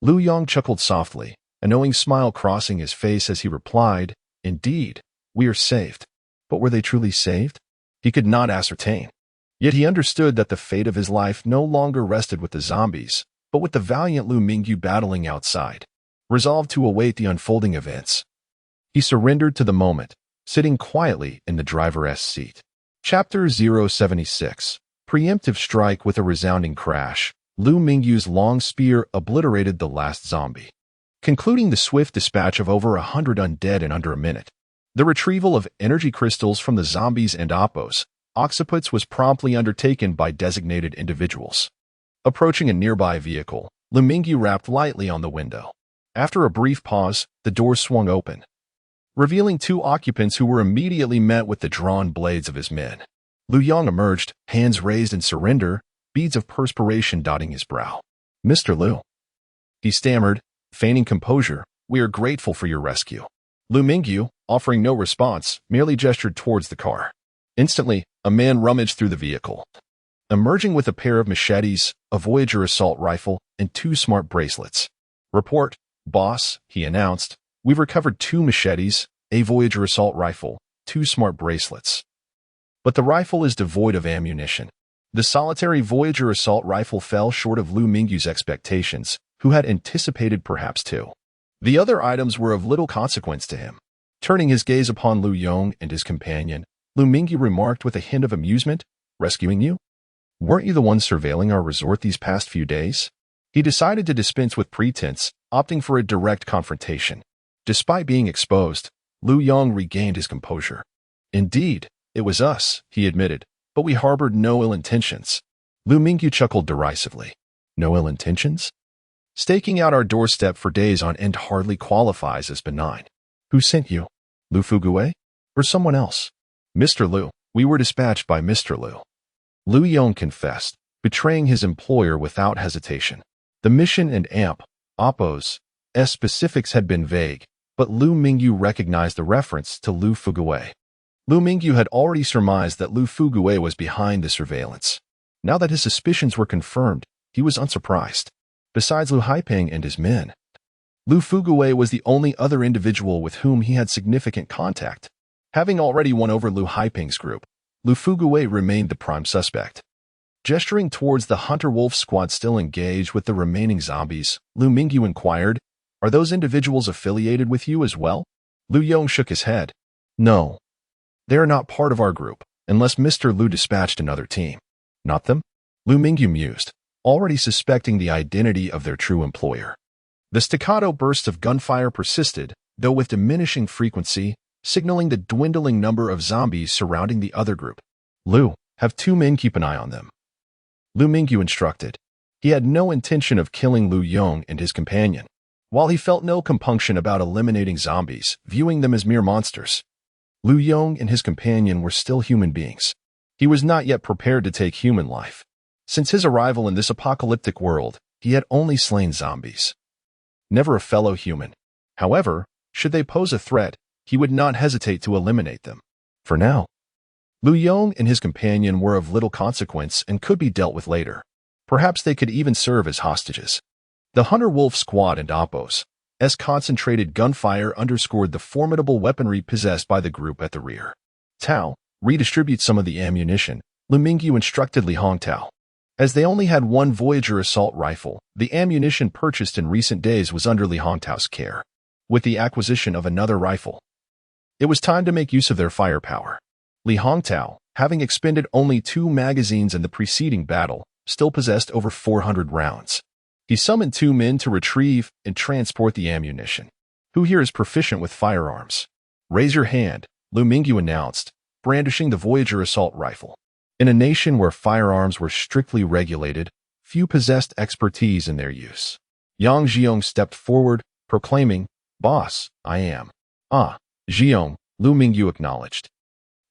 A: Liu Yong chuckled softly, a knowing smile crossing his face as he replied, "Indeed, we are saved." But were they truly saved? He could not ascertain. Yet he understood that the fate of his life no longer rested with the zombies, but with the valiant Liu Mingyu battling outside. Resolved to await the unfolding events, he surrendered to the moment, sitting quietly in the driver's seat. Chapter 076. Preemptive strike. With a resounding crash, Liu Mingyu's long spear obliterated the last zombie, concluding the swift dispatch of over 100 undead in under a minute. The retrieval of energy crystals from the zombies and Appo's occipits was promptly undertaken by designated individuals. Approaching a nearby vehicle, Liu Mingyu rapped lightly on the window. After a brief pause, the door swung open, revealing 2 occupants who were immediately met with the drawn blades of his men. Liu Yong emerged, hands raised in surrender, beads of perspiration dotting his brow. "Mr. Liu," he stammered, feigning composure, "we are grateful for your rescue." Liu Mingyu, offering no response, merely gestured towards the car. Instantly, a man rummaged through the vehicle, emerging with a pair of machetes, a Voyager assault rifle, and 2 smart bracelets. "Report, boss," he announced. "We've recovered 2 machetes, a Voyager assault rifle, 2 smart bracelets. But the rifle is devoid of ammunition." The solitary Voyager assault rifle fell short of Liu Mingyu's expectations, who had anticipated perhaps 2. The other items were of little consequence to him. Turning his gaze upon Liu Yong and his companion, Liu Mingyu remarked with a hint of amusement, "Rescuing you? Weren't you the one surveilling our resort these past few days?" He decided to dispense with pretense, opting for a direct confrontation. Despite being exposed, Liu Yong regained his composure. "Indeed, it was us," he admitted, "but we harbored no ill intentions." Liu Mingyu chuckled derisively. "No ill intentions? Staking out our doorstep for days on end hardly qualifies as benign. Who sent you? Lu Fugue? Or someone else?" "Mr. Liu, we were dispatched by Mr. Liu." Liu Yong confessed, betraying his employer without hesitation. The mission and Appo's specifics had been vague, but Liu Mingyu recognized the reference to Lu Fugue. Liu Mingyu had already surmised that Lu Fugue was behind the surveillance. Now that his suspicions were confirmed, he was unsurprised. Besides Liu Haiping and his men, Lu Fugue was the only other individual with whom he had significant contact. Having already won over Lu Haiping's group, Lu Fugue remained the prime suspect. Gesturing towards the hunter-wolf squad still engaged with the remaining zombies, Liu Mingyu inquired, "Are those individuals affiliated with you as well?" Liu Yong shook his head. "No. They are not part of our group, unless Mr. Liu dispatched another team." "Not them?" Liu Mingyu mused, already suspecting the identity of their true employer. The staccato bursts of gunfire persisted, though with diminishing frequency, signaling the dwindling number of zombies surrounding the other group. "Liu, have 2 men keep an eye on them," Liu Mingyu instructed. He had no intention of killing Liu Yong and his companion. While he felt no compunction about eliminating zombies, viewing them as mere monsters, Liu Yong and his companion were still human beings. He was not yet prepared to take human life. Since his arrival in this apocalyptic world, he had only slain zombies. Never a fellow human. However, should they pose a threat, he would not hesitate to eliminate them. For now, Liu Yong and his companion were of little consequence and could be dealt with later. Perhaps they could even serve as hostages. The Hunter-Wolf squad and Oppo's concentrated gunfire underscored the formidable weaponry possessed by the group at the rear. "Tao, redistribute some of the ammunition," Liu Mingyu instructed Li Hongtao. As they only had 1 Voyager assault rifle, the ammunition purchased in recent days was under Li Hongtao's care. With the acquisition of another rifle, it was time to make use of their firepower. Li Hongtao, having expended only 2 magazines in the preceding battle, still possessed over 400 rounds. He summoned 2 men to retrieve and transport the ammunition. "Who here is proficient with firearms? Raise your hand," Liu Mingyu announced, brandishing the Voyager assault rifle. In a nation where firearms were strictly regulated, few possessed expertise in their use. Yang Jiong stepped forward, proclaiming, "Boss, I am." "Ah, Jiong," Liu Mingyu acknowledged,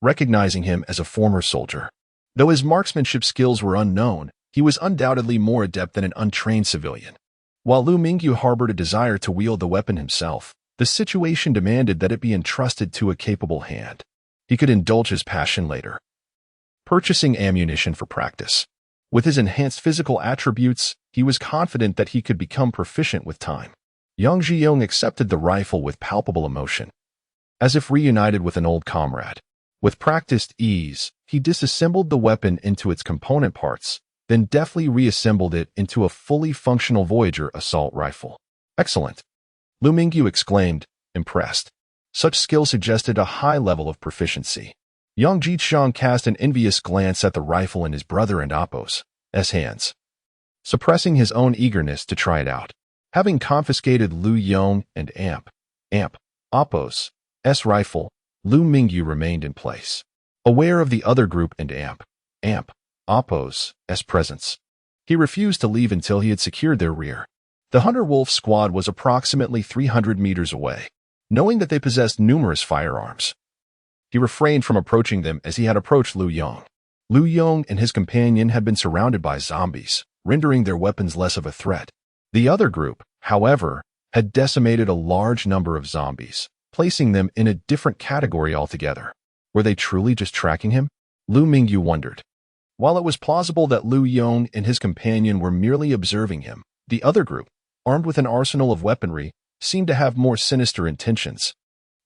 A: recognizing him as a former soldier. Though his marksmanship skills were unknown, he was undoubtedly more adept than an untrained civilian. While Liu Mingyu harbored a desire to wield the weapon himself, the situation demanded that it be entrusted to a capable hand. He could indulge his passion later. Purchasing ammunition for practice. With his enhanced physical attributes, he was confident that he could become proficient with time. Yang Jiong accepted the rifle with palpable emotion, as if reunited with an old comrade. With practiced ease, he disassembled the weapon into its component parts, then deftly reassembled it into a fully functional Voyager assault rifle. "Excellent," Liu Mingyu exclaimed, impressed. Such skill suggested a high level of proficiency. Yang Jichang cast an envious glance at the rifle in his brother and Oppo's hands, suppressing his own eagerness to try it out. Having confiscated Liu Yong and Oppo's rifle, Liu Mingyu remained in place, aware of the other group and Oppo's presence. He refused to leave until he had secured their rear. The Hunter-Wolf squad was approximately 300 meters away. Knowing that they possessed numerous firearms, he refrained from approaching them as he had approached Liu Yong. Liu Yong and his companion had been surrounded by zombies, rendering their weapons less of a threat. The other group, however, had decimated a large number of zombies, placing them in a different category altogether. Were they truly just tracking him? Liu Mingyu wondered. While it was plausible that Liu Yong and his companion were merely observing him, the other group, armed with an arsenal of weaponry, seemed to have more sinister intentions.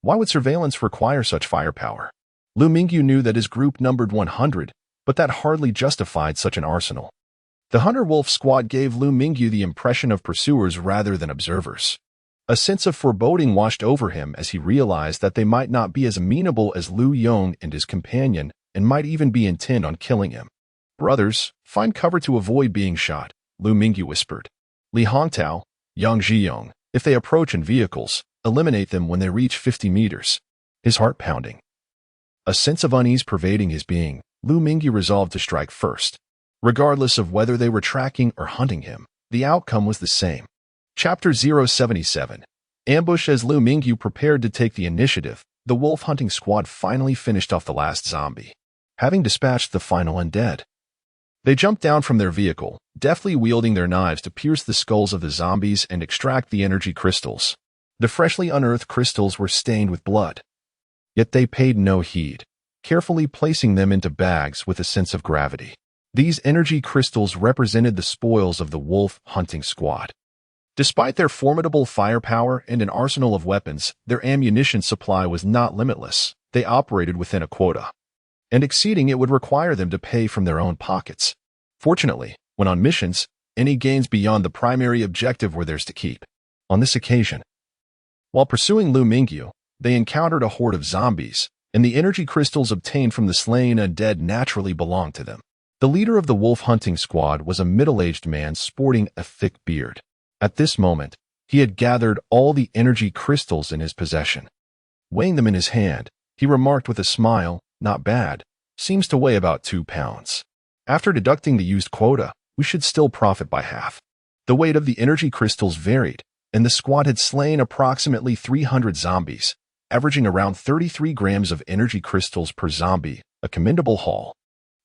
A: Why would surveillance require such firepower? Liu Mingyu knew that his group numbered 100, but that hardly justified such an arsenal. The Hunter-Wolf squad gave Liu Mingyu the impression of pursuers rather than observers. A sense of foreboding washed over him as he realized that they might not be as amenable as Liu Yong and his companion and might even be intent on killing him. "Brothers, find cover to avoid being shot," Liu Mingyu whispered. "Li Hongtao, Yang Jiong, if they approach in vehicles, eliminate them when they reach 50 meters. His heart pounding. A sense of unease pervading his being, Liu Mingyu resolved to strike first. Regardless of whether they were tracking or hunting him, the outcome was the same. Chapter 077. Ambush. As Liu Mingyu prepared to take the initiative, the wolf-hunting squad finally finished off the last zombie, having dispatched the final undead. They jumped down from their vehicle, deftly wielding their knives to pierce the skulls of the zombies and extract the energy crystals. The freshly unearthed crystals were stained with blood. Yet they paid no heed, carefully placing them into bags with a sense of gravity. These energy crystals represented the spoils of the wolf-hunting squad. Despite their formidable firepower and an arsenal of weapons, their ammunition supply was not limitless. They operated within a quota, and exceeding it would require them to pay from their own pockets. Fortunately, when on missions, any gains beyond the primary objective were theirs to keep. On this occasion, while pursuing Liu Mingyu, they encountered a horde of zombies, and the energy crystals obtained from the slain undead naturally belonged to them. The leader of the wolf hunting squad was a middle-aged man sporting a thick beard. At this moment, he had gathered all the energy crystals in his possession. Weighing them in his hand, he remarked with a smile, "Not bad. Seems to weigh about 2 pounds. After deducting the used quota, we should still profit by half." The weight of the energy crystals varied, and the squad had slain approximately 300 zombies, averaging around 33 grams of energy crystals per zombie, a commendable haul.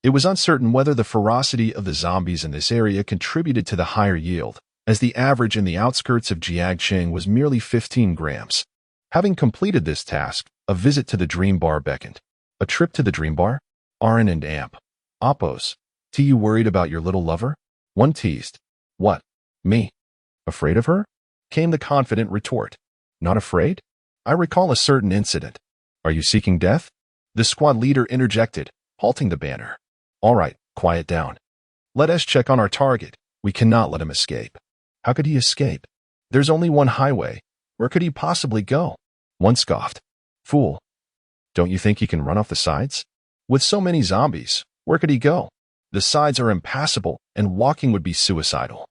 A: It was uncertain whether the ferocity of the zombies in this area contributed to the higher yield, as the average in the outskirts of Jiangqing was merely 15 grams. Having completed this task, a visit to the Dream Bar beckoned. A trip to the Dream Bar? Arin and Amp. Oppos. T, you worried about your little lover? One teased. What? Me? Afraid of her? Came the confident retort. Not afraid? I recall a certain incident. Are you seeking death? The squad leader interjected, halting the banner. All right, quiet down. Let us check on our target. We cannot let him escape. How could he escape? There's only one highway. Where could he possibly go? One scoffed. Fool. Don't you think he can run off the sides? With so many zombies, where could he go? The sides are impassable, and walking would be suicidal.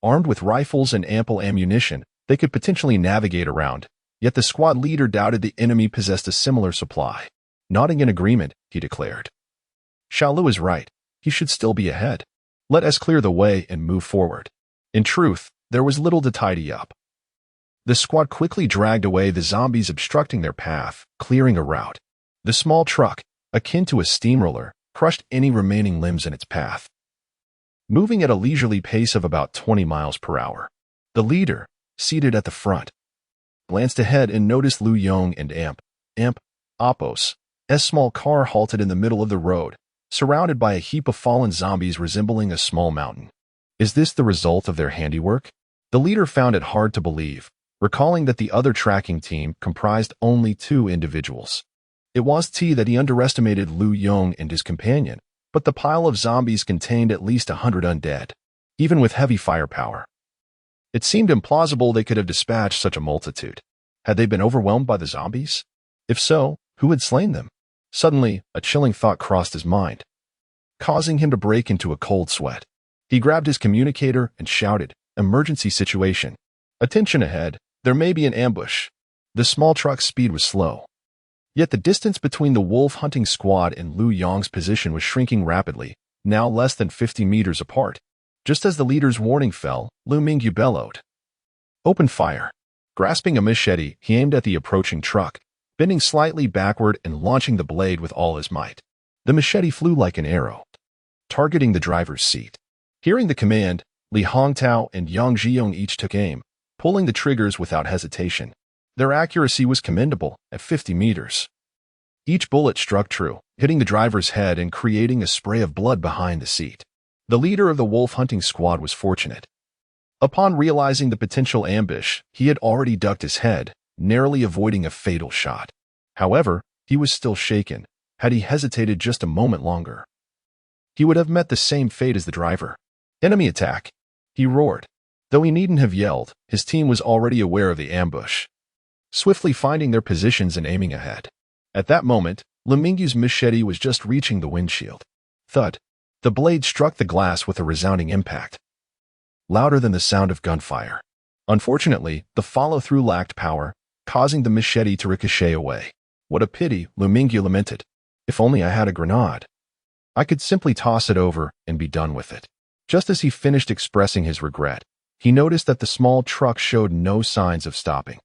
A: Armed with rifles and ample ammunition, they could potentially navigate around, yet the squad leader doubted the enemy possessed a similar supply. Nodding in agreement, he declared. Xiaolu is right. He should still be ahead. Let us clear the way and move forward. In truth, there was little to tidy up. The squad quickly dragged away the zombies obstructing their path, clearing a route. The small truck, akin to a steamroller, crushed any remaining limbs in its path. Moving at a leisurely pace of about 20 miles per hour, the leader, seated at the front, glanced ahead and noticed Liu Yong and Amp, Oppos. A small car halted in the middle of the road, surrounded by a heap of fallen zombies resembling a small mountain. Is this the result of their handiwork? The leader found it hard to believe, recalling that the other tracking team comprised only 2 individuals. It was that he underestimated Liu Yong and his companion, but the pile of zombies contained at least 100 undead, even with heavy firepower. It seemed implausible they could have dispatched such a multitude. Had they been overwhelmed by the zombies? If so, who had slain them? Suddenly, a chilling thought crossed his mind, causing him to break into a cold sweat. He grabbed his communicator and shouted, "Emergency situation. Attention ahead, there may be an ambush." The small truck's speed was slow. Yet the distance between the wolf hunting squad and Liu Yong's position was shrinking rapidly, now less than 50 meters apart. Just as the leader's warning fell, Liu Mingyu bellowed. Open fire. Grasping a machete, he aimed at the approaching truck, bending slightly backward and launching the blade with all his might. The machete flew like an arrow, targeting the driver's seat. Hearing the command, Li Hongtao and Yang Zhiyong each took aim, pulling the triggers without hesitation. Their accuracy was commendable at 50 meters. Each bullet struck true, hitting the driver's head and creating a spray of blood behind the seat. The leader of the wolf hunting squad was fortunate. Upon realizing the potential ambush, he had already ducked his head, narrowly avoiding a fatal shot. However, he was still shaken. Had he hesitated just a moment longer, he would have met the same fate as the driver. Enemy attack! He roared. Though he needn't have yelled, his team was already aware of the ambush, swiftly finding their positions and aiming ahead. At that moment, Liu Mingyu's machete was just reaching the windshield. Thud! The blade struck the glass with a resounding impact, louder than the sound of gunfire. Unfortunately, the follow-through lacked power, causing the machete to ricochet away. What a pity, Liu Mingyu lamented. If only I had a grenade. I could simply toss it over and be done with it. Just as he finished expressing his regret, he noticed that the small truck showed no signs of stopping.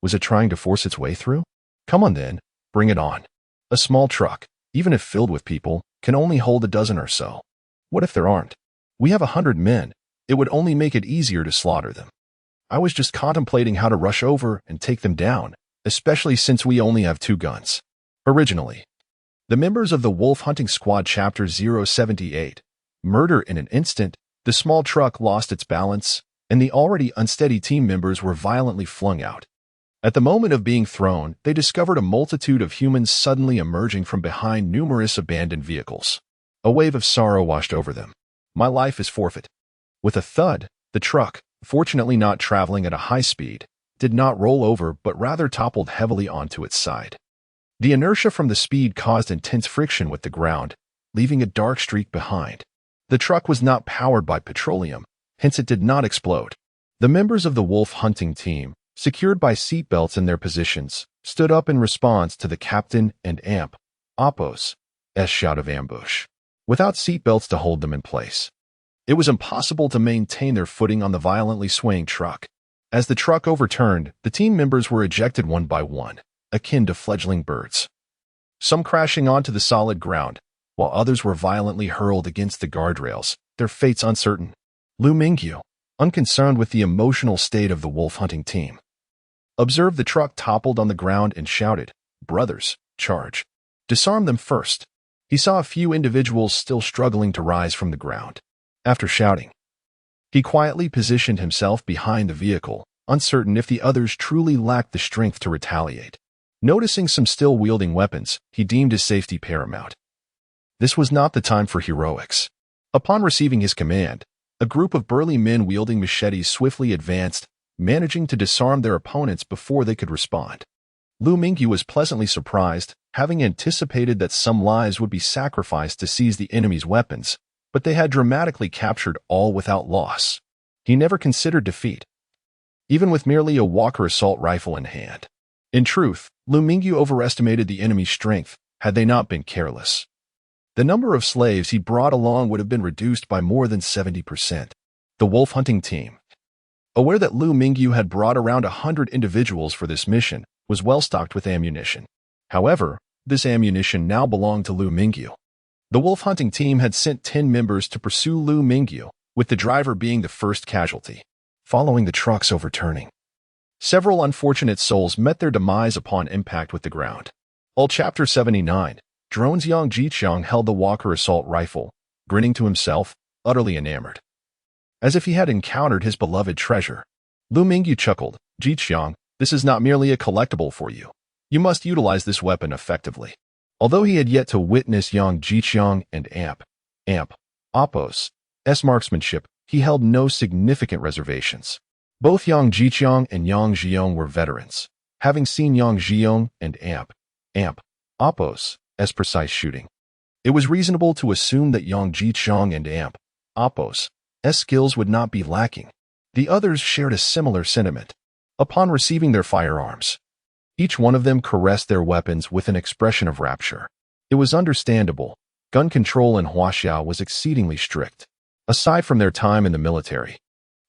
A: Was it trying to force its way through? Come on then, bring it on. A small truck, even if filled with people, can only hold a dozen or so. What if there aren't? We have 100 men. It would only make it easier to slaughter them. I was just contemplating how to rush over and take them down, especially since we only have 2 guns. Originally, the members of the Wolf Hunting Squad Chapter 078, Murder in an Instant, the small truck lost its balance, and the already unsteady team members were violently flung out. At the moment of being thrown, they discovered a multitude of humans suddenly emerging from behind numerous abandoned vehicles. A wave of sorrow washed over them. My life is forfeit. With a thud, the truck, fortunately not traveling at a high speed, did not roll over but rather toppled heavily onto its side. The inertia from the speed caused intense friction with the ground, leaving a dark streak behind. The truck was not powered by petroleum, hence it did not explode. The members of the wolf hunting team, secured by seatbelts in their positions, stood up in response to the captain and Apos' shout of ambush. Without seatbelts to hold them in place, it was impossible to maintain their footing on the violently swaying truck. As the truck overturned, the team members were ejected one by one, akin to fledgling birds. Some crashing onto the solid ground, while others were violently hurled against the guardrails, their fates uncertain. Liu Mingyu, unconcerned with the emotional state of the wolf hunting team, observed the truck toppled on the ground and shouted, "Brothers, charge. Disarm them first." He saw a few individuals still struggling to rise from the ground. After shouting, he quietly positioned himself behind the vehicle, uncertain if the others truly lacked the strength to retaliate. Noticing some still wielding weapons, he deemed his safety paramount. This was not the time for heroics. Upon receiving his command, a group of burly men wielding machetes swiftly advanced, managing to disarm their opponents before they could respond. Liu Mingyu was pleasantly surprised, having anticipated that some lives would be sacrificed to seize the enemy's weapons, but they had dramatically captured all without loss. He never considered defeat, even with merely a Walker assault rifle in hand. In truth, Liu Mingyu overestimated the enemy's strength had they not been careless. The number of slaves he brought along would have been reduced by more than 70%. The wolf hunting team, aware that Liu Mingyu had brought around 100 individuals for this mission, was well stocked with ammunition. However, this ammunition now belonged to Liu Mingyu. The wolf hunting team had sent 10 members to pursue Liu Mingyu, with the driver being the first casualty. Following the truck's overturning, several unfortunate souls met their demise upon impact with the ground. All Chapter 79, Drone's Yang Jiqiang held the Walker assault rifle, grinning to himself, utterly enamored. As if he had encountered his beloved treasure. Liu Mingyu chuckled, "Jiqiang, this is not merely a collectible for you. You must utilize this weapon effectively." Although he had yet to witness Yang Jiqiang and Apos' marksmanship, he held no significant reservations. Both Yang Jiqiang and Yang Jiong were veterans, having seen Yang Jiong and Apos' precise shooting. It was reasonable to assume that Yang Jiqiang and Apos' skills would not be lacking. The others shared a similar sentiment. Upon receiving their firearms, each one of them caressed their weapons with an expression of rapture. It was understandable. Gun control in Huaxiao was exceedingly strict. Aside from their time in the military,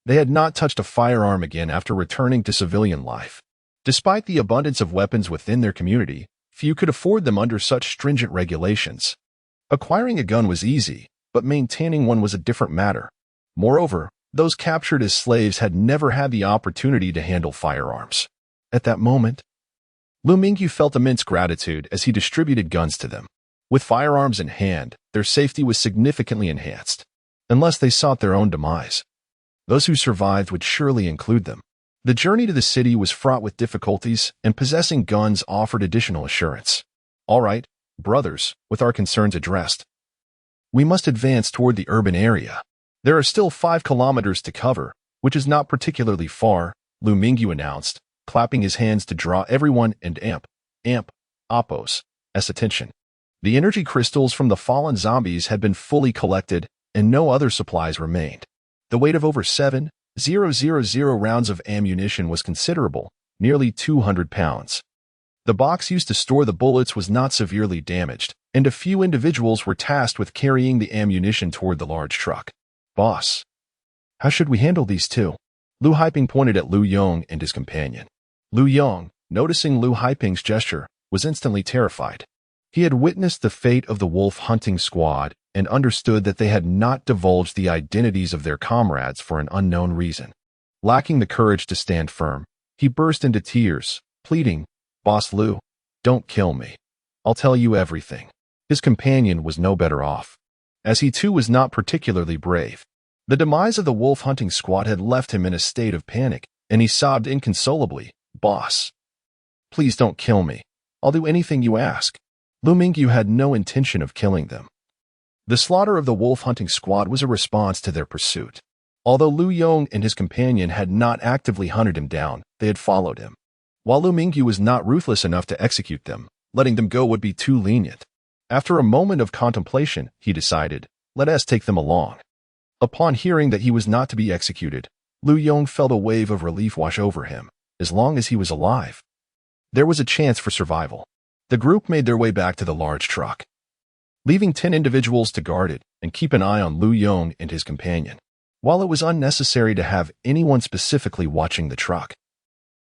A: they had not touched a firearm again after returning to civilian life. Despite the abundance of weapons within their community, few could afford them under such stringent regulations. Acquiring a gun was easy, but maintaining one was a different matter. Moreover, those captured as slaves had never had the opportunity to handle firearms. At that moment, Liu Mingyu felt immense gratitude as he distributed guns to them. With firearms in hand, their safety was significantly enhanced, unless they sought their own demise. Those who survived would surely include them. The journey to the city was fraught with difficulties, and possessing guns offered additional assurance. "All right, brothers, with our concerns addressed, we must advance toward the urban area. There are still 5 kilometers to cover, which is not particularly far," Liu Mingyu announced, clapping his hands to draw everyone and Apos' attention. The energy crystals from the fallen zombies had been fully collected, and no other supplies remained. The weight of over 7,000 rounds of ammunition was considerable, nearly 200 pounds. The box used to store the bullets was not severely damaged, and a few individuals were tasked with carrying the ammunition toward the large truck. "Boss, how should we handle these two?" Liu Haiping pointed at Liu Yong and his companion. Liu Yong, noticing Liu Haiping's gesture, was instantly terrified. He had witnessed the fate of the wolf hunting squad and understood that they had not divulged the identities of their comrades for an unknown reason. Lacking the courage to stand firm, he burst into tears, pleading, "Boss Liu, don't kill me. I'll tell you everything." His companion was no better off, as he too was not particularly brave. The demise of the wolf hunting squad had left him in a state of panic, and he sobbed inconsolably, "Boss, please don't kill me. I'll do anything you ask." Liu Mingyu had no intention of killing them. The slaughter of the wolf hunting squad was a response to their pursuit. Although Liu Yong and his companion had not actively hunted him down, they had followed him. While Liu Mingyu was not ruthless enough to execute them, letting them go would be too lenient. After a moment of contemplation, he decided, let us take them along. Upon hearing that he was not to be executed, Liu Yong felt a wave of relief wash over him. As long as he was alive, there was a chance for survival. The group made their way back to the large truck, leaving 10 individuals to guard it and keep an eye on Liu Yong and his companion. While it was unnecessary to have anyone specifically watching the truck,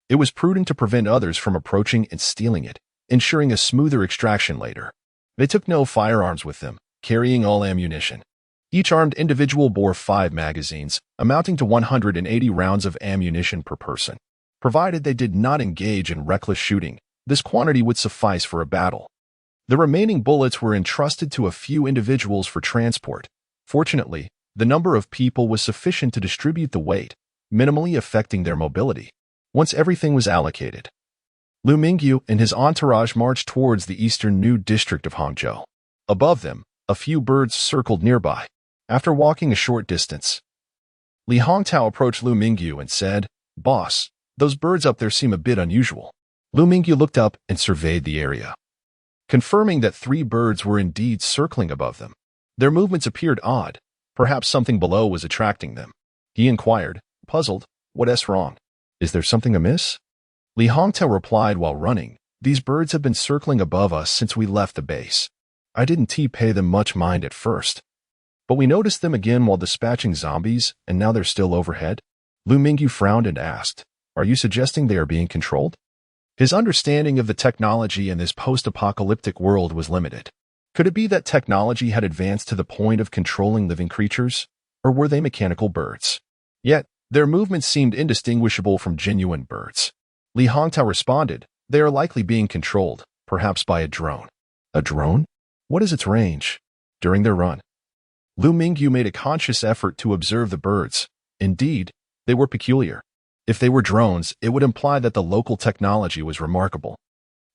A: it was prudent to prevent others from approaching and stealing it, ensuring a smoother extraction later. They took no firearms with them, carrying all ammunition. Each armed individual bore 5 magazines, amounting to 180 rounds of ammunition per person. Provided they did not engage in reckless shooting, this quantity would suffice for a battle. The remaining bullets were entrusted to a few individuals for transport. Fortunately, the number of people was sufficient to distribute the weight, minimally affecting their mobility. Once everything was allocated, Liu Mingyu and his entourage marched towards the eastern New District of Hangzhou. Above them, a few birds circled nearby. After walking a short distance, Li Hongtao approached Liu Mingyu and said, "Boss, those birds up there seem a bit unusual." Liu Mingyu looked up and surveyed the area, confirming that 3 birds were indeed circling above them. Their movements appeared odd. Perhaps something below was attracting them. He inquired, puzzled, "What's wrong? Is there something amiss?" Li Hongtao replied while running, "These birds have been circling above us since we left the base. I didn't pay them much mind at first, but we noticed them again while dispatching zombies, and now they're still overhead." Liu Mingyu frowned and asked, "Are you suggesting they are being controlled?" His understanding of the technology in this post-apocalyptic world was limited. Could it be that technology had advanced to the point of controlling living creatures, or were they mechanical birds? Yet, their movements seemed indistinguishable from genuine birds. Li Hongtao responded, "They are likely being controlled, perhaps by a drone." "A drone? What is its range?" During their run, Liu Mingyu made a conscious effort to observe the birds. Indeed, they were peculiar. If they were drones, it would imply that the local technology was remarkable.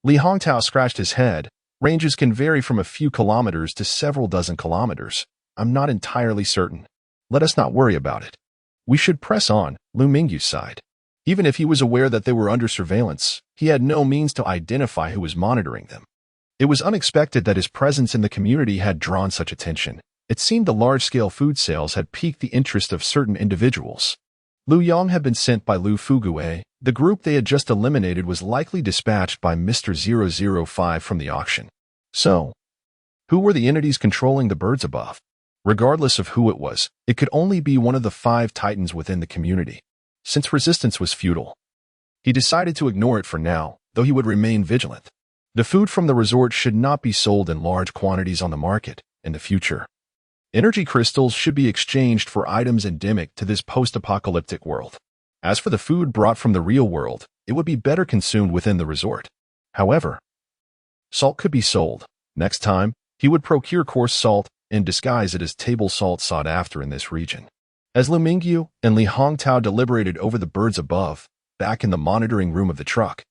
A: Li Hongtao scratched his head. "Ranges can vary from a few kilometers to several dozen kilometers. I'm not entirely certain. Let us not worry about it. We should press on," Liu Mingyu sighed. Even if he was aware that they were under surveillance, he had no means to identify who was monitoring them. It was unexpected that his presence in the community had drawn such attention. It seemed the large-scale food sales had piqued the interest of certain individuals. Liu Yong had been sent by Liu Fugue. The group they had just eliminated was likely dispatched by Mr. 005 from the auction. So, who were the entities controlling the birds above? Regardless of who it was, it could only be one of the 5 titans within the community. Since resistance was futile, he decided to ignore it for now, though he would remain vigilant. The food from the resort should not be sold in large quantities on the market in the future. Energy crystals should be exchanged for items endemic to this post-apocalyptic world. As for the food brought from the real world, it would be better consumed within the resort. However, salt could be sold. Next time, he would procure coarse salt and disguise it as table salt sought after in this region. As Liu Mingyu and Li Hongtao deliberated over the birds above, back in the monitoring room of the truck,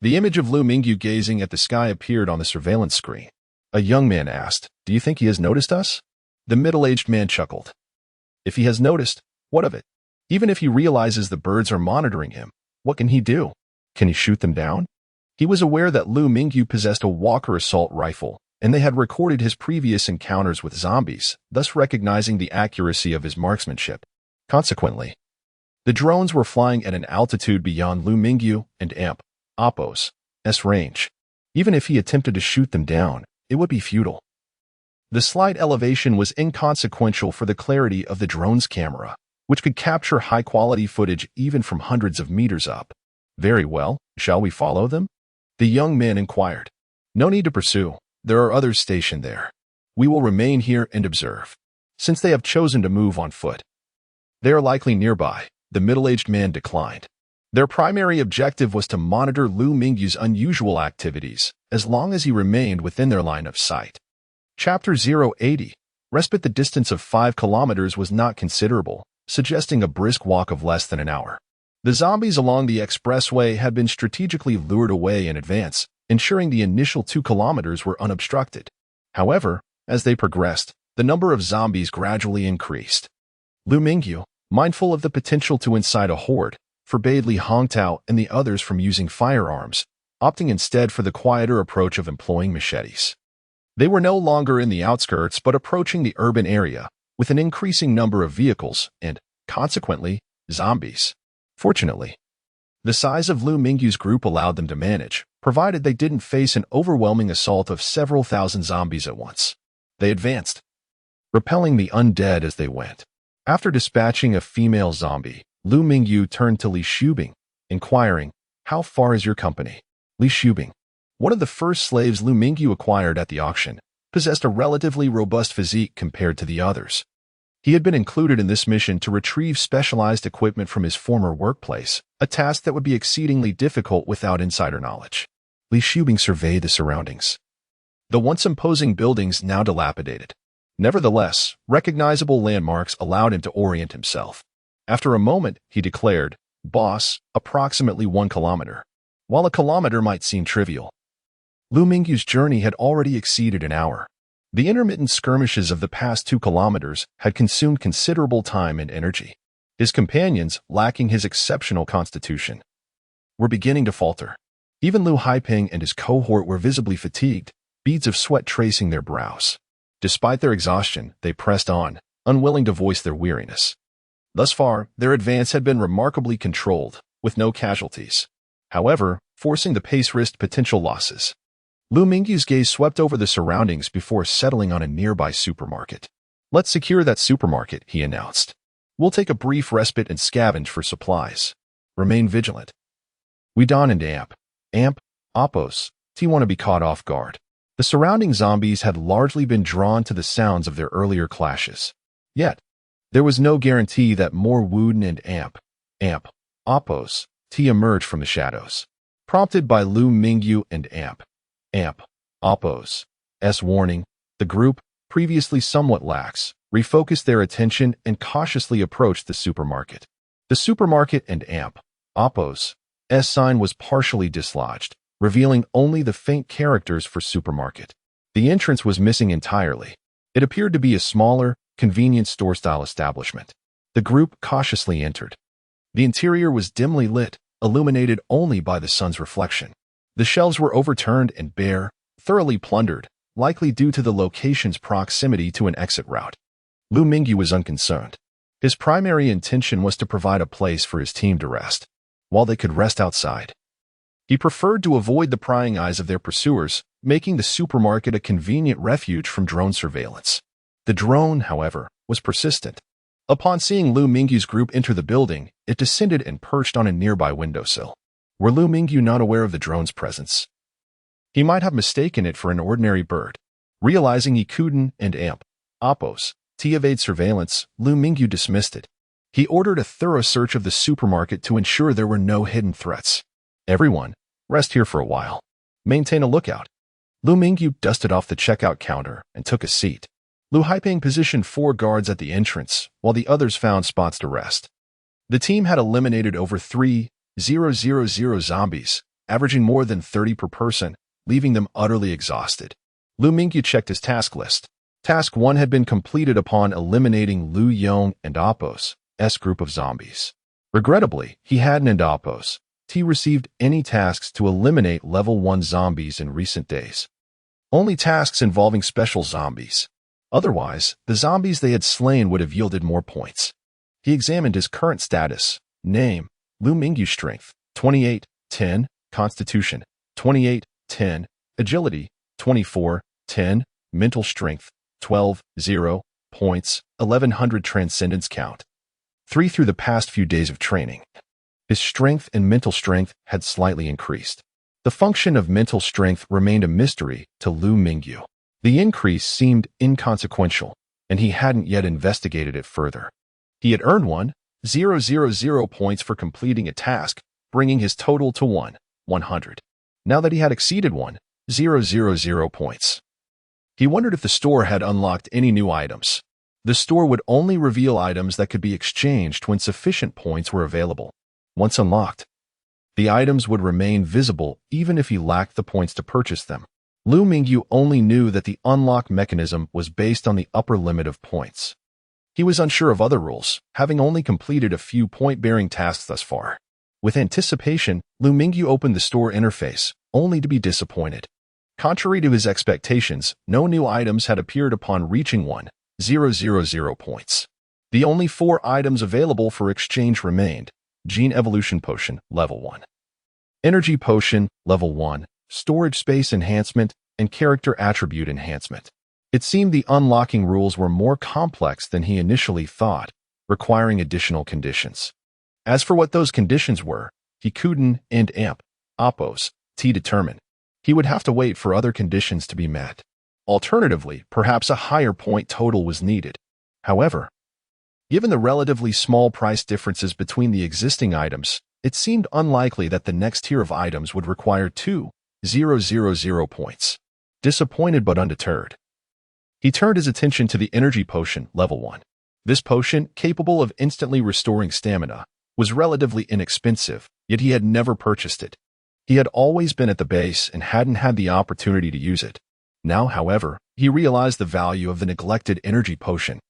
A: the image of Liu Mingyu gazing at the sky appeared on the surveillance screen. A young man asked, "Do you think he has noticed us?" The middle-aged man chuckled. "If he has noticed, what of it? Even if he realizes the birds are monitoring him, what can he do? Can he shoot them down?" He was aware that Liu Mingyu possessed a Walker assault rifle, and they had recorded his previous encounters with zombies, thus recognizing the accuracy of his marksmanship. Consequently, the drones were flying at an altitude beyond Liu Mingyu and Oppo's range. Even if he attempted to shoot them down, it would be futile. The slight elevation was inconsequential for the clarity of the drone's camera, which could capture high-quality footage even from hundreds of meters up. "Very well, shall we follow them?" the young man inquired. "No need to pursue. There are others stationed there. We will remain here and observe. Since they have chosen to move on foot, they are likely nearby," the middle-aged man declined. Their primary objective was to monitor Liu Mingyu's unusual activities, as long as he remained within their line of sight. Chapter 080. Respite the distance of 5 kilometers was not considerable, suggesting a brisk walk of less than an hour. The zombies along the expressway had been strategically lured away in advance, ensuring the initial 2 kilometers were unobstructed. However, as they progressed, the number of zombies gradually increased. Liu Mingyu, mindful of the potential to incite a horde, forbade Li Hongtao and the others from using firearms, opting instead for the quieter approach of employing machetes. They were no longer in the outskirts but approaching the urban area, with an increasing number of vehicles and, consequently, zombies. Fortunately, the size of Liu Mingyu's group allowed them to manage, provided they didn't face an overwhelming assault of several thousand zombies at once. They advanced, repelling the undead as they went. After dispatching a female zombie, Liu Mingyu turned to Li Shubing, inquiring, "How far is your company?" Li Shubing, one of the first slaves Liu Mingyu acquired at the auction, possessed a relatively robust physique compared to the others. He had been included in this mission to retrieve specialized equipment from his former workplace, a task that would be exceedingly difficult without insider knowledge. Li Shubing surveyed the surroundings. The once imposing buildings now dilapidated. Nevertheless, recognizable landmarks allowed him to orient himself. After a moment, he declared, "Boss, approximately 1 kilometer." While a kilometer might seem trivial, Liu Mingyu's journey had already exceeded an hour. The intermittent skirmishes of the past 2 kilometers had consumed considerable time and energy. His companions, lacking his exceptional constitution, were beginning to falter. Even Liu Haiping and his cohort were visibly fatigued, beads of sweat tracing their brows. Despite their exhaustion, they pressed on, unwilling to voice their weariness. Thus far, their advance had been remarkably controlled, with no casualties. However, forcing the pace risked potential losses. Liu Mingyu's gaze swept over the surroundings before settling on a nearby supermarket. "Let's secure that supermarket," he announced. "We'll take a brief respite and scavenge for supplies. Remain vigilant." Widon and Amp, Oppos, T want to be caught off guard. The surrounding zombies had largely been drawn to the sounds of their earlier clashes. Yet, there was no guarantee that more Wooden and Amp, Oppos, T emerged from the shadows. Prompted by Liu Mingyu and Amp, Oppos, S warning, the group, previously somewhat lax, refocused their attention and cautiously approached the supermarket. The supermarket and Oppos, S sign was partially dislodged, revealing only the faint characters for supermarket. The entrance was missing entirely. It appeared to be a smaller, convenience store-style establishment. The group cautiously entered. The interior was dimly lit, illuminated only by the sun's reflection. The shelves were overturned and bare, thoroughly plundered, likely due to the location's proximity to an exit route. Liu Mingyu was unconcerned. His primary intention was to provide a place for his team to rest, while they could rest outside. He preferred to avoid the prying eyes of their pursuers, making the supermarket a convenient refuge from drone surveillance. The drone, however, was persistent. Upon seeing Liu Mingyu's group enter the building, it descended and perched on a nearby windowsill. Were Liu Mingyu not aware of the drone's presence? He might have mistaken it for an ordinary bird. Realizing he couldn't and Oppos, to evade surveillance, Liu Mingyu dismissed it. He ordered a thorough search of the supermarket to ensure there were no hidden threats. "Everyone, rest here for a while. Maintain a lookout." Liu Mingyu dusted off the checkout counter and took a seat. Liu Haiping positioned 4 guards at the entrance, while the others found spots to rest. The team had eliminated over 3,000 zombies, averaging more than 30 per person, leaving them utterly exhausted. Liu Mingyu checked his task list. Task 1 had been completed upon eliminating Liu Yong and Oppos' group of zombies. Regrettably, he hadn't Oppos' received any tasks to eliminate level 1 zombies in recent days. Only tasks involving special zombies. Otherwise, the zombies they had slain would have yielded more points. He examined his current status. Name, Liu Mingyu. Strength, 28-10, Constitution, 28-10, Agility, 24-10, Mental Strength, 12-0, Points, 1100 Transcendence Count. 3 through the past few days of training. His strength and mental strength had slightly increased. The function of mental strength remained a mystery to Liu Mingyu. The increase seemed inconsequential, and he hadn't yet investigated it further. He had earned 1,000 points for completing a task, bringing his total to 100. Now that he had exceeded 1,000 points, He wondered if the store had unlocked any new items. The store would only reveal items that could be exchanged when sufficient points were available. Once unlocked, the items would remain visible even if he lacked the points to purchase them. Liu Mingyu only knew that the unlock mechanism was based on the upper limit of points. He was unsure of other rules, having only completed a few point-bearing tasks thus far. With anticipation, Liu Mingyu opened the store interface, only to be disappointed. Contrary to his expectations, no new items had appeared upon reaching 1,000 points. The only 4 items available for exchange remained: Gene Evolution Potion, Level 1. Energy Potion, Level 1, Storage Space Enhancement, and Character Attribute Enhancement. It seemed the unlocking rules were more complex than he initially thought, requiring additional conditions. As for what those conditions were, he couldn't and amp, oppose, t determine. He would have to wait for other conditions to be met. Alternatively, perhaps a higher point total was needed. However, given the relatively small price differences between the existing items, it seemed unlikely that the next tier of items would require 2,000 points. Disappointed but undeterred, he turned his attention to the Energy Potion, Level 1. This potion, capable of instantly restoring stamina, was relatively inexpensive, yet he had never purchased it. He had always been at the base and hadn't had the opportunity to use it. Now, however, he realized the value of the neglected Energy Potion.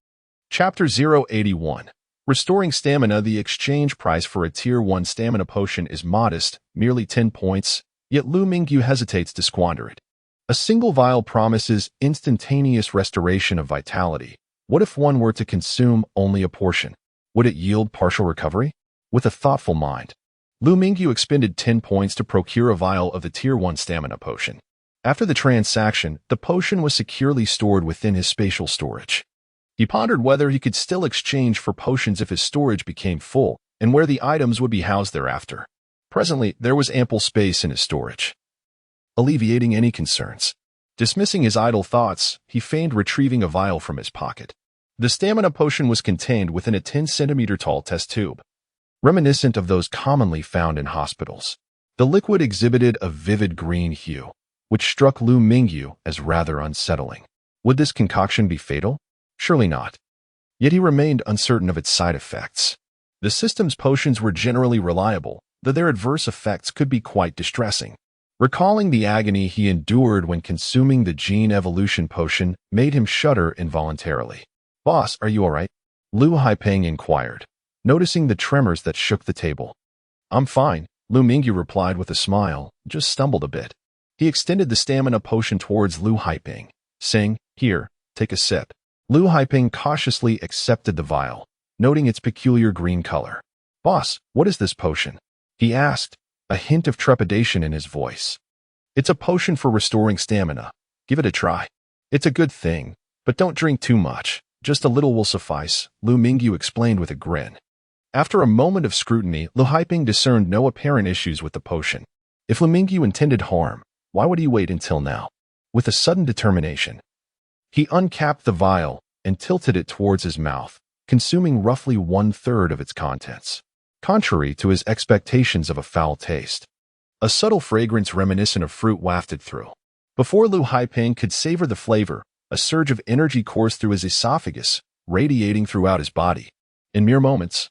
A: Chapter 081. Restoring Stamina. The exchange price for a Tier 1 Stamina Potion is modest, merely 10 points, yet Liu Mingyu hesitates to squander it. A single vial promises instantaneous restoration of vitality. What if one were to consume only a portion? Would it yield partial recovery? With a thoughtful mind, Liu Mingyu expended 10 points to procure a vial of the Tier 1 Stamina Potion. After the transaction, the potion was securely stored within his spatial storage. He pondered whether he could still exchange for potions if his storage became full, and where the items would be housed thereafter. Presently, there was ample space in his storage, alleviating any concerns. Dismissing his idle thoughts, he feigned retrieving a vial from his pocket. The stamina potion was contained within a 10-centimeter tall test tube, reminiscent of those commonly found in hospitals. The liquid exhibited a vivid green hue, which struck Liu Mingyu as rather unsettling. Would this concoction be fatal? Surely not. Yet he remained uncertain of its side effects. The system's potions were generally reliable, though their adverse effects could be quite distressing. Recalling the agony he endured when consuming the Gene Evolution Potion made him shudder involuntarily. "Boss, are you all right?" Liu Haipeng inquired, noticing the tremors that shook the table. "I'm fine," Liu Mingyu replied with a smile, just stumbled a bit. He extended the stamina potion towards Liu Haipeng, saying, "Here, take a sip." Liu Haipeng cautiously accepted the vial, noting its peculiar green color. "Boss, what is this potion?" he asked, a hint of trepidation in his voice. "It's a potion for restoring stamina. Give it a try. It's a good thing, but don't drink too much. Just a little will suffice," Liu Mingyu explained with a grin. After a moment of scrutiny, Liu Haipeng discerned no apparent issues with the potion. If Liu Mingyu intended harm, why would he wait until now? With a sudden determination, he uncapped the vial and tilted it towards his mouth, consuming roughly 1/3 of its contents. Contrary to his expectations of a foul taste, a subtle fragrance reminiscent of fruit wafted through. Before Liu Haipeng could savor the flavor, a surge of energy coursed through his esophagus, radiating throughout his body. In mere moments,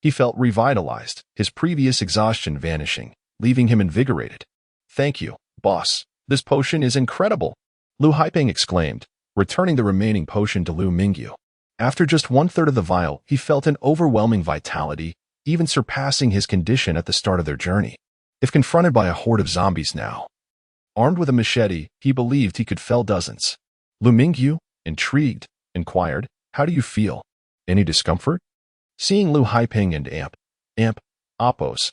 A: he felt revitalized, his previous exhaustion vanishing, leaving him invigorated. "Thank you, boss. This potion is incredible," Liu Haipeng exclaimed, returning the remaining potion to Liu Mingyu. After just 1/3 of the vial, he felt an overwhelming vitality, even surpassing his condition at the start of their journey. If confronted by a horde of zombies now, armed with a machete, he believed he could fell dozens. Liu Mingyu, intrigued, inquired, "How do you feel? Any discomfort?" Seeing Liu Haipeng and Amp, Oppo's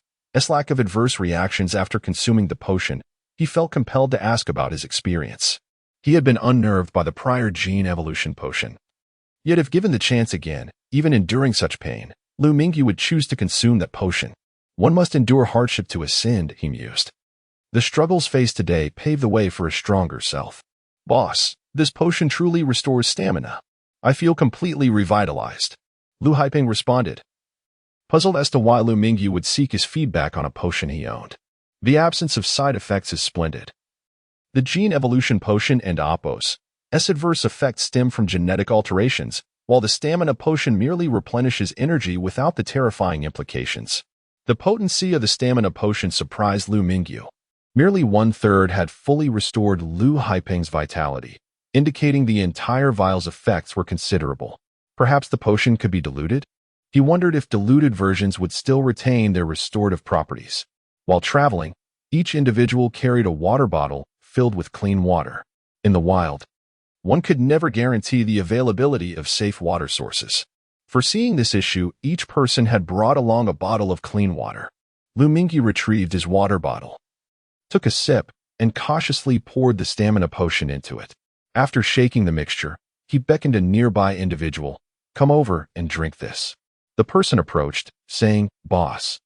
A: lack of adverse reactions after consuming the potion, he felt compelled to ask about his experience. He had been unnerved by the prior Gene Evolution Potion. Yet if given the chance again, even enduring such pain, Liu Mingyu would choose to consume that potion. One must endure hardship to ascend, he mused. The struggles faced today paved the way for a stronger self. "Boss, this potion truly restores stamina. I feel completely revitalized," Liu Haipeng responded, puzzled as to why Liu Mingyu would seek his feedback on a potion he owned. "The absence of side effects is splendid. The Gene Evolution Potion and Oppo's Adverse effects stem from genetic alterations, while the stamina potion merely replenishes energy without the terrifying implications. The potency of the stamina potion surprised Liu Mingyu. Merely 1/3 had fully restored Liu Haiping's vitality, indicating the entire vial's effects were considerable. Perhaps the potion could be diluted? He wondered if diluted versions would still retain their restorative properties. While traveling, each individual carried a water bottle filled with clean water. In the wild, one could never guarantee the availability of safe water sources. Foreseeing this issue, each person had brought along a bottle of clean water. Liu Mingyu retrieved his water bottle, took a sip, and cautiously poured the stamina potion into it. After shaking the mixture, he beckoned a nearby individual. "Come over and drink this." The person approached, saying, "Boss,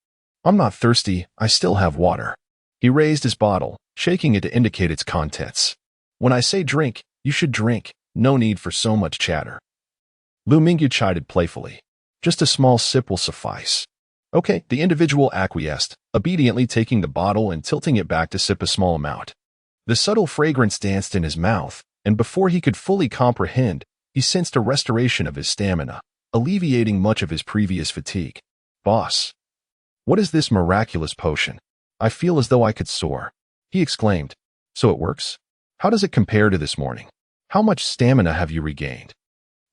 A: I'm not thirsty, I still have water." He raised his bottle, shaking it to indicate its contents. "When I say drink, you should drink. No need for so much chatter." Liu Mingyu chided playfully. "Just a small sip will suffice." "Okay," the individual acquiesced, obediently taking the bottle and tilting it back to sip a small amount. The subtle fragrance danced in his mouth, and before he could fully comprehend, he sensed a restoration of his stamina, alleviating much of his previous fatigue. "Boss, what is this miraculous potion? I feel as though I could soar," he exclaimed. "So it works? How does it compare to this morning? How much stamina have you regained?"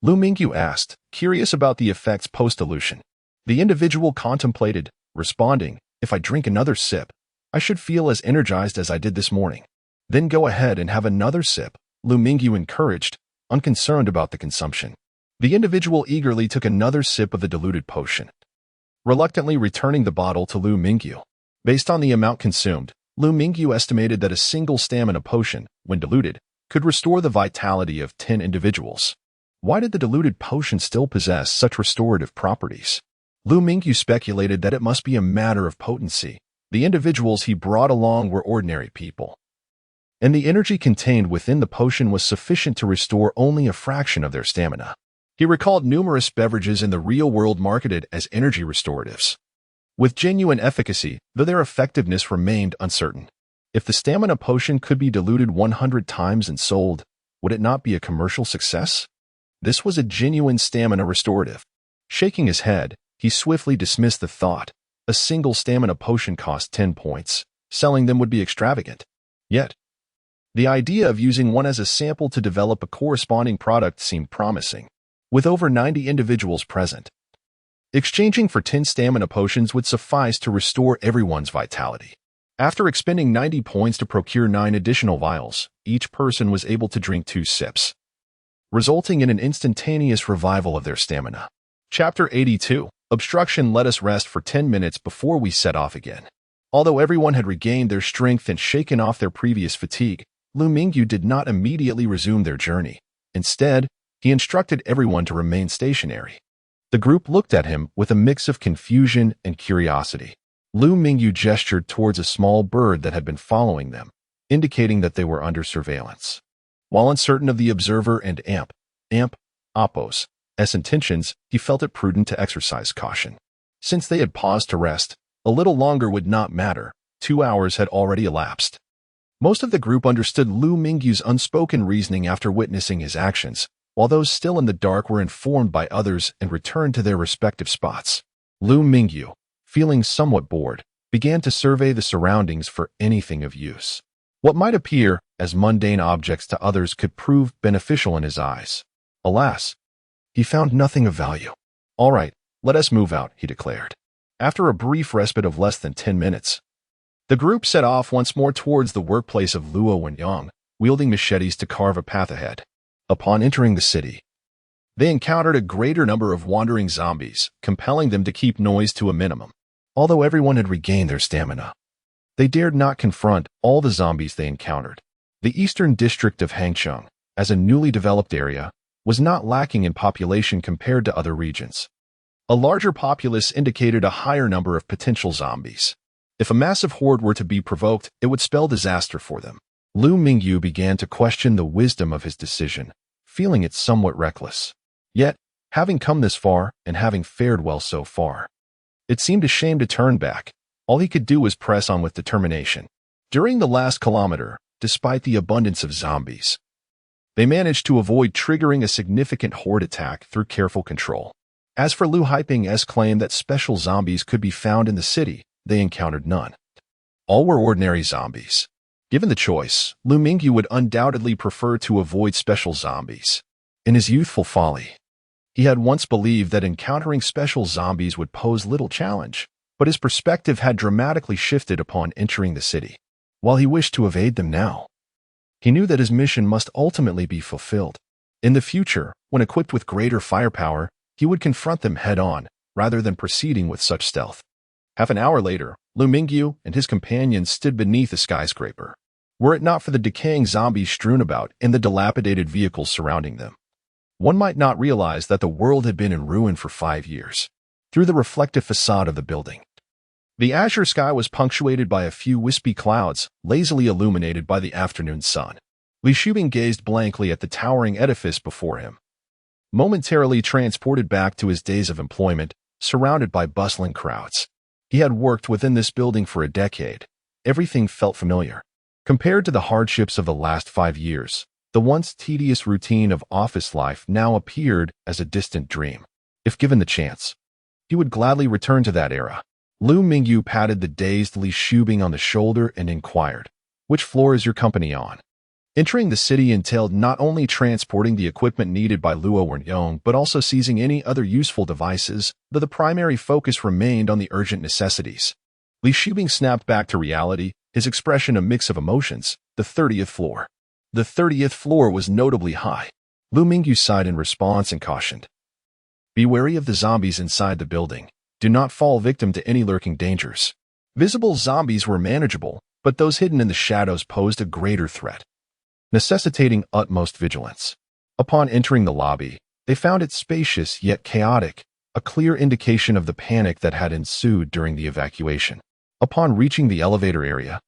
A: Liu Mingyu asked, curious about the effects post-dilution. The individual contemplated, responding, "If I drink another sip, I should feel as energized as I did this morning." "Then go ahead and have another sip," Liu Mingyu encouraged, unconcerned about the consumption. The individual eagerly took another sip of the diluted potion, reluctantly returning the bottle to Liu Mingyu. Based on the amount consumed, Liu Mingyu estimated that a single stamina potion, when diluted, could restore the vitality of 10 individuals. Why did the diluted potion still possess such restorative properties? Liu Mingyu speculated that it must be a matter of potency. The individuals he brought along were ordinary people, and the energy contained within the potion was sufficient to restore only a fraction of their stamina. He recalled numerous beverages in the real world marketed as energy restoratives, with genuine efficacy, though their effectiveness remained uncertain. If the stamina potion could be diluted 100 times and sold, would it not be a commercial success? This was a genuine stamina restorative. Shaking his head, he swiftly dismissed the thought. A single stamina potion cost 10 points. Selling them would be extravagant. Yet, the idea of using one as a sample to develop a corresponding product seemed promising. With over 90 individuals present, exchanging for 10 stamina potions would suffice to restore everyone's vitality. After expending 90 points to procure 9 additional vials, each person was able to drink 2 sips, resulting in an instantaneous revival of their stamina. Chapter 82. Obstruction. Let us rest for 10 minutes before we set off again. Although everyone had regained their strength and shaken off their previous fatigue, Liu Mingyu did not immediately resume their journey. Instead, he instructed everyone to remain stationary. The group looked at him with a mix of confusion and curiosity. Liu Mingyu gestured towards a small bird that had been following them, indicating that they were under surveillance. While uncertain of the observer and Oppo's intentions, he felt it prudent to exercise caution. Since they had paused to rest, a little longer would not matter. 2 hours had already elapsed. Most of the group understood Liu Mingyu's unspoken reasoning after witnessing his actions, while those still in the dark were informed by others and returned to their respective spots. Liu Mingyu, feeling somewhat bored, began to survey the surroundings for anything of use. What might appear as mundane objects to others could prove beneficial in his eyes. Alas, he found nothing of value. "All right, let us move out," he declared. After a brief respite of less than 10 minutes, the group set off once more towards the workplace of Luo and Yang, wielding machetes to carve a path ahead. Upon entering the city, they encountered a greater number of wandering zombies, compelling them to keep noise to a minimum. Although everyone had regained their stamina, they dared not confront all the zombies they encountered. The eastern district of Hangcheng, as a newly developed area, was not lacking in population compared to other regions. A larger populace indicated a higher number of potential zombies. If a massive horde were to be provoked, it would spell disaster for them. Liu Mingyu began to question the wisdom of his decision, feeling it somewhat reckless. Yet, having come this far and having fared well so far, it seemed a shame to turn back. All he could do was press on with determination. During the last kilometer, despite the abundance of zombies, They managed to avoid triggering a significant horde attack through careful control. As for Liu Ming's claim that special zombies could be found in the city, they encountered none. All were ordinary zombies. Given the choice, Liu Mingyu would undoubtedly prefer to avoid special zombies. In his youthful folly, he had once believed that encountering special zombies would pose little challenge, but his perspective had dramatically shifted upon entering the city. While he wished to evade them now, he knew that his mission must ultimately be fulfilled. In the future, when equipped with greater firepower, he would confront them head-on, rather than proceeding with such stealth. Half an hour later, Liu Mingyu and his companions stood beneath a skyscraper. Were it not for the decaying zombies strewn about and the dilapidated vehicles surrounding them, one might not realize that the world had been in ruin for 5 years. Through the reflective facade of the building, the azure sky was punctuated by a few wispy clouds, lazily illuminated by the afternoon sun. Li Shubing gazed blankly at the towering edifice before him, momentarily transported back to his days of employment, surrounded by bustling crowds. He had worked within this building for a decade. Everything felt familiar. Compared to the hardships of the last 5 years, the once tedious routine of office life now appeared as a distant dream. If given the chance, he would gladly return to that era. Liu Mingyu patted the dazed Li Shubing on the shoulder and inquired, "Which floor is your company on?" Entering the city entailed not only transporting the equipment needed by Luo Wenyong, but also seizing any other useful devices, though the primary focus remained on the urgent necessities. Li Shubing snapped back to reality, his expression a mix of emotions. The 30th floor. The 30th floor was notably high. Liu Mingyu sighed in response and cautioned, "Be wary of the zombies inside the building. Do not fall victim to any lurking dangers." Visible zombies were manageable, but those hidden in the shadows posed a greater threat, necessitating utmost vigilance. Upon entering the lobby, they found it spacious yet chaotic, a clear indication of the panic that had ensued during the evacuation. Upon reaching the elevator area,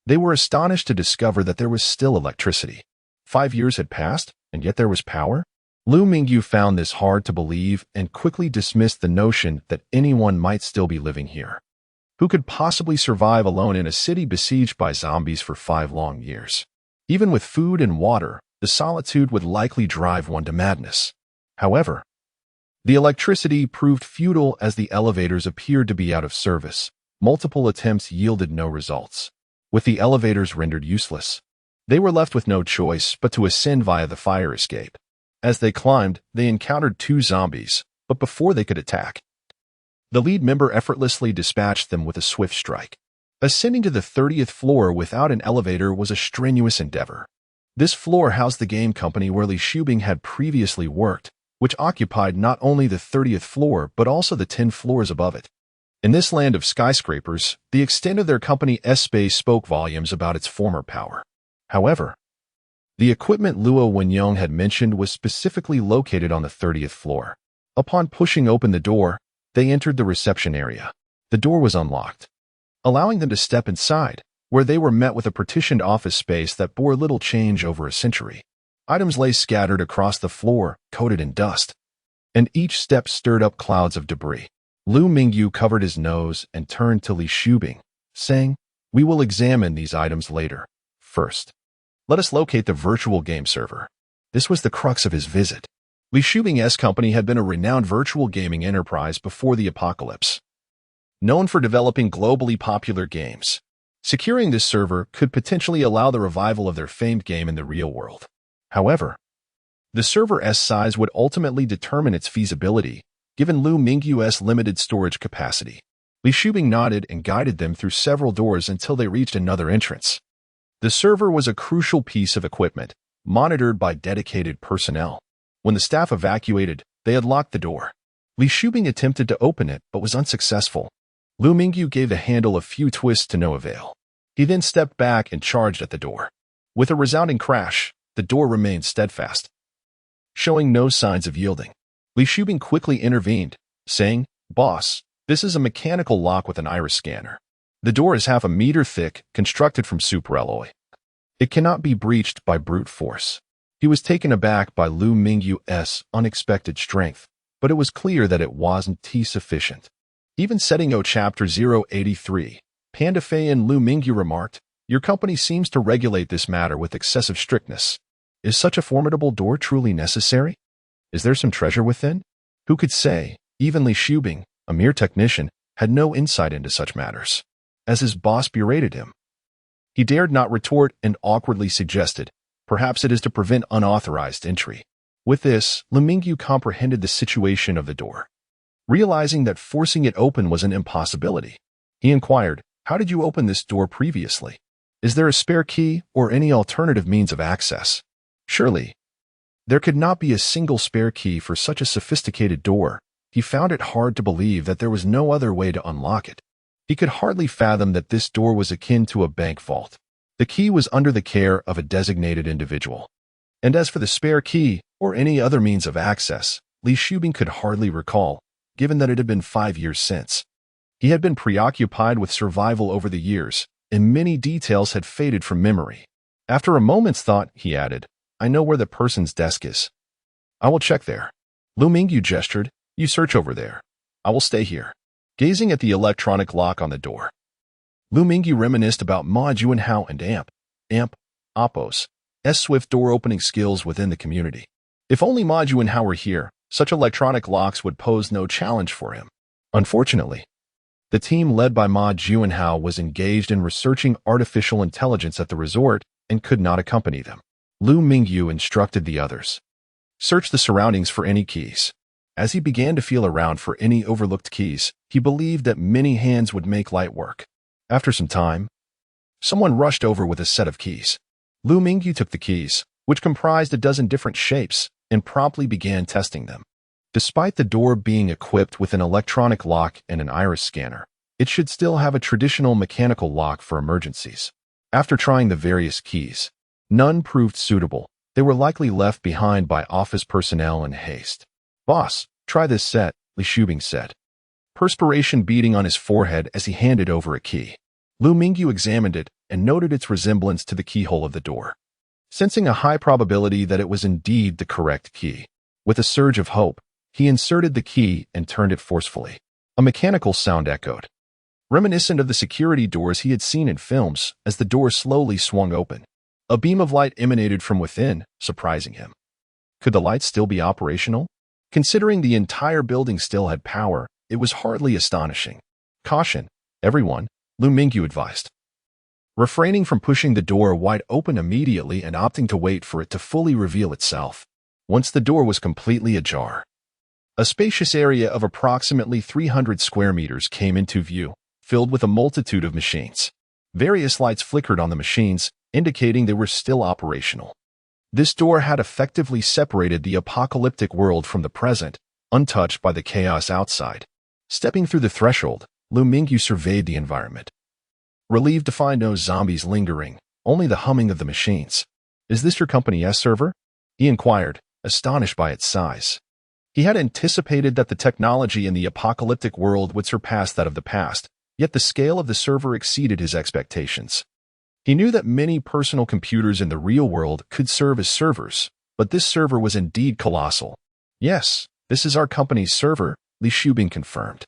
A: they were astonished to discover that there was still electricity. 5 years had passed, and yet there was power? Liu Mingyu found this hard to believe and quickly dismissed the notion that anyone might still be living here. Who could possibly survive alone in a city besieged by zombies for 5 long years? Even with food and water, the solitude would likely drive one to madness. However, the electricity proved futile as the elevators appeared to be out of service. Multiple attempts yielded no results. With the elevators rendered useless, they were left with no choice but to ascend via the fire escape. As they climbed, they encountered 2 zombies, but before they could attack, the lead member effortlessly dispatched them with a swift strike. Ascending to the 30th floor without an elevator was a strenuous endeavor. This floor housed the game company where Li Shubing had previously worked, which occupied not only the 30th floor but also the 10 floors above it. In this land of skyscrapers, the extent of their company's space spoke volumes about its former power. However, the equipment Luo Wenyong had mentioned was specifically located on the 30th floor. Upon pushing open the door, they entered the reception area. The door was unlocked, allowing them to step inside, where they were met with a partitioned office space that bore little change over a century. Items lay scattered across the floor, coated in dust, and each step stirred up clouds of debris. Liu Mingyu covered his nose and turned to Li Shubing, saying, "We will examine these items later. First, let us locate the virtual game server." This was the crux of his visit. Li Shubing's company had been a renowned virtual gaming enterprise before the apocalypse, known for developing globally popular games. Securing this server could potentially allow the revival of their famed game in the real world. However, the server's size would ultimately determine its feasibility, given Liu Mingyu's limited storage capacity. Li Shubing nodded and guided them through several doors until they reached another entrance. The server was a crucial piece of equipment, monitored by dedicated personnel. When the staff evacuated, they had locked the door. Li Shubing attempted to open it, but was unsuccessful. Liu Mingyu gave the handle a few twists to no avail. He then stepped back and charged at the door. With a resounding crash, the door remained steadfast, showing no signs of yielding. Li Shubing quickly intervened, saying, "Boss, this is a mechanical lock with an iris scanner. The door is half a meter thick, constructed from superalloy. It cannot be breached by brute force." He was taken aback by Liu Mingyu's unexpected strength, but it was clear that it wasn't sufficient. Even setting O Chapter 083, Panda Fei and Liu Mingyu remarked, "Your company seems to regulate this matter with excessive strictness. Is such a formidable door truly necessary? Is there some treasure within? Who could say? Even Li Shubing, a mere technician, had no insight into such matters. As his boss berated him, he dared not retort and awkwardly suggested, perhaps it is to prevent unauthorized entry. With this, Liu Mingyu comprehended the situation of the door. Realizing that forcing it open was an impossibility, he inquired, how did you open this door previously? Is there a spare key or any alternative means of access? Surely, there could not be a single spare key for such a sophisticated door. He found it hard to believe that there was no other way to unlock it. He could hardly fathom that this door was akin to a bank vault. The key was under the care of a designated individual. And as for the spare key or any other means of access, Li Shubing could hardly recall, given that it had been 5 years since. He had been preoccupied with survival over the years, and many details had faded from memory. After a moment's thought, he added, I know where the person's desk is. I will check there. Liu Mingyu gestured, you search over there. I will stay here. Gazing at the electronic lock on the door, Liu Mingyu reminisced about Ma Juanhao and Ampos' swift door-opening skills within the community. If only Ma Juanhao were here, such electronic locks would pose no challenge for him. Unfortunately, the team led by Ma Juanhao was engaged in researching artificial intelligence at the resort and could not accompany them. Liu Mingyu instructed the others. Search the surroundings for any keys. As he began to feel around for any overlooked keys, he believed that many hands would make light work. After some time, someone rushed over with a set of keys. Liu Mingyu took the keys, which comprised a dozen different shapes, and promptly began testing them. Despite the door being equipped with an electronic lock and an iris scanner, it should still have a traditional mechanical lock for emergencies. After trying the various keys, none proved suitable. They were likely left behind by office personnel in haste. Boss, try this set, Li Shubing said, perspiration beading on his forehead as he handed over a key. Liu Mingyu examined it and noted its resemblance to the keyhole of the door. Sensing a high probability that it was indeed the correct key, with a surge of hope, he inserted the key and turned it forcefully. A mechanical sound echoed, reminiscent of the security doors he had seen in films as the door slowly swung open. A beam of light emanated from within, surprising him. Could the light still be operational? Considering the entire building still had power, it was hardly astonishing. Caution, everyone, Liu Mingyu advised, refraining from pushing the door wide open immediately and opting to wait for it to fully reveal itself. Once the door was completely ajar, a spacious area of approximately 300 square meters came into view, filled with a multitude of machines. Various lights flickered on the machines, indicating they were still operational. This door had effectively separated the apocalyptic world from the present, untouched by the chaos outside. Stepping through the threshold, Liu Mingyu surveyed the environment. Relieved to find no zombies lingering, only the humming of the machines. Is this your company's server? He inquired, astonished by its size. He had anticipated that the technology in the apocalyptic world would surpass that of the past, yet the scale of the server exceeded his expectations. He knew that many personal computers in the real world could serve as servers, but this server was indeed colossal. Yes, this is our company's server, Li Shubing confirmed.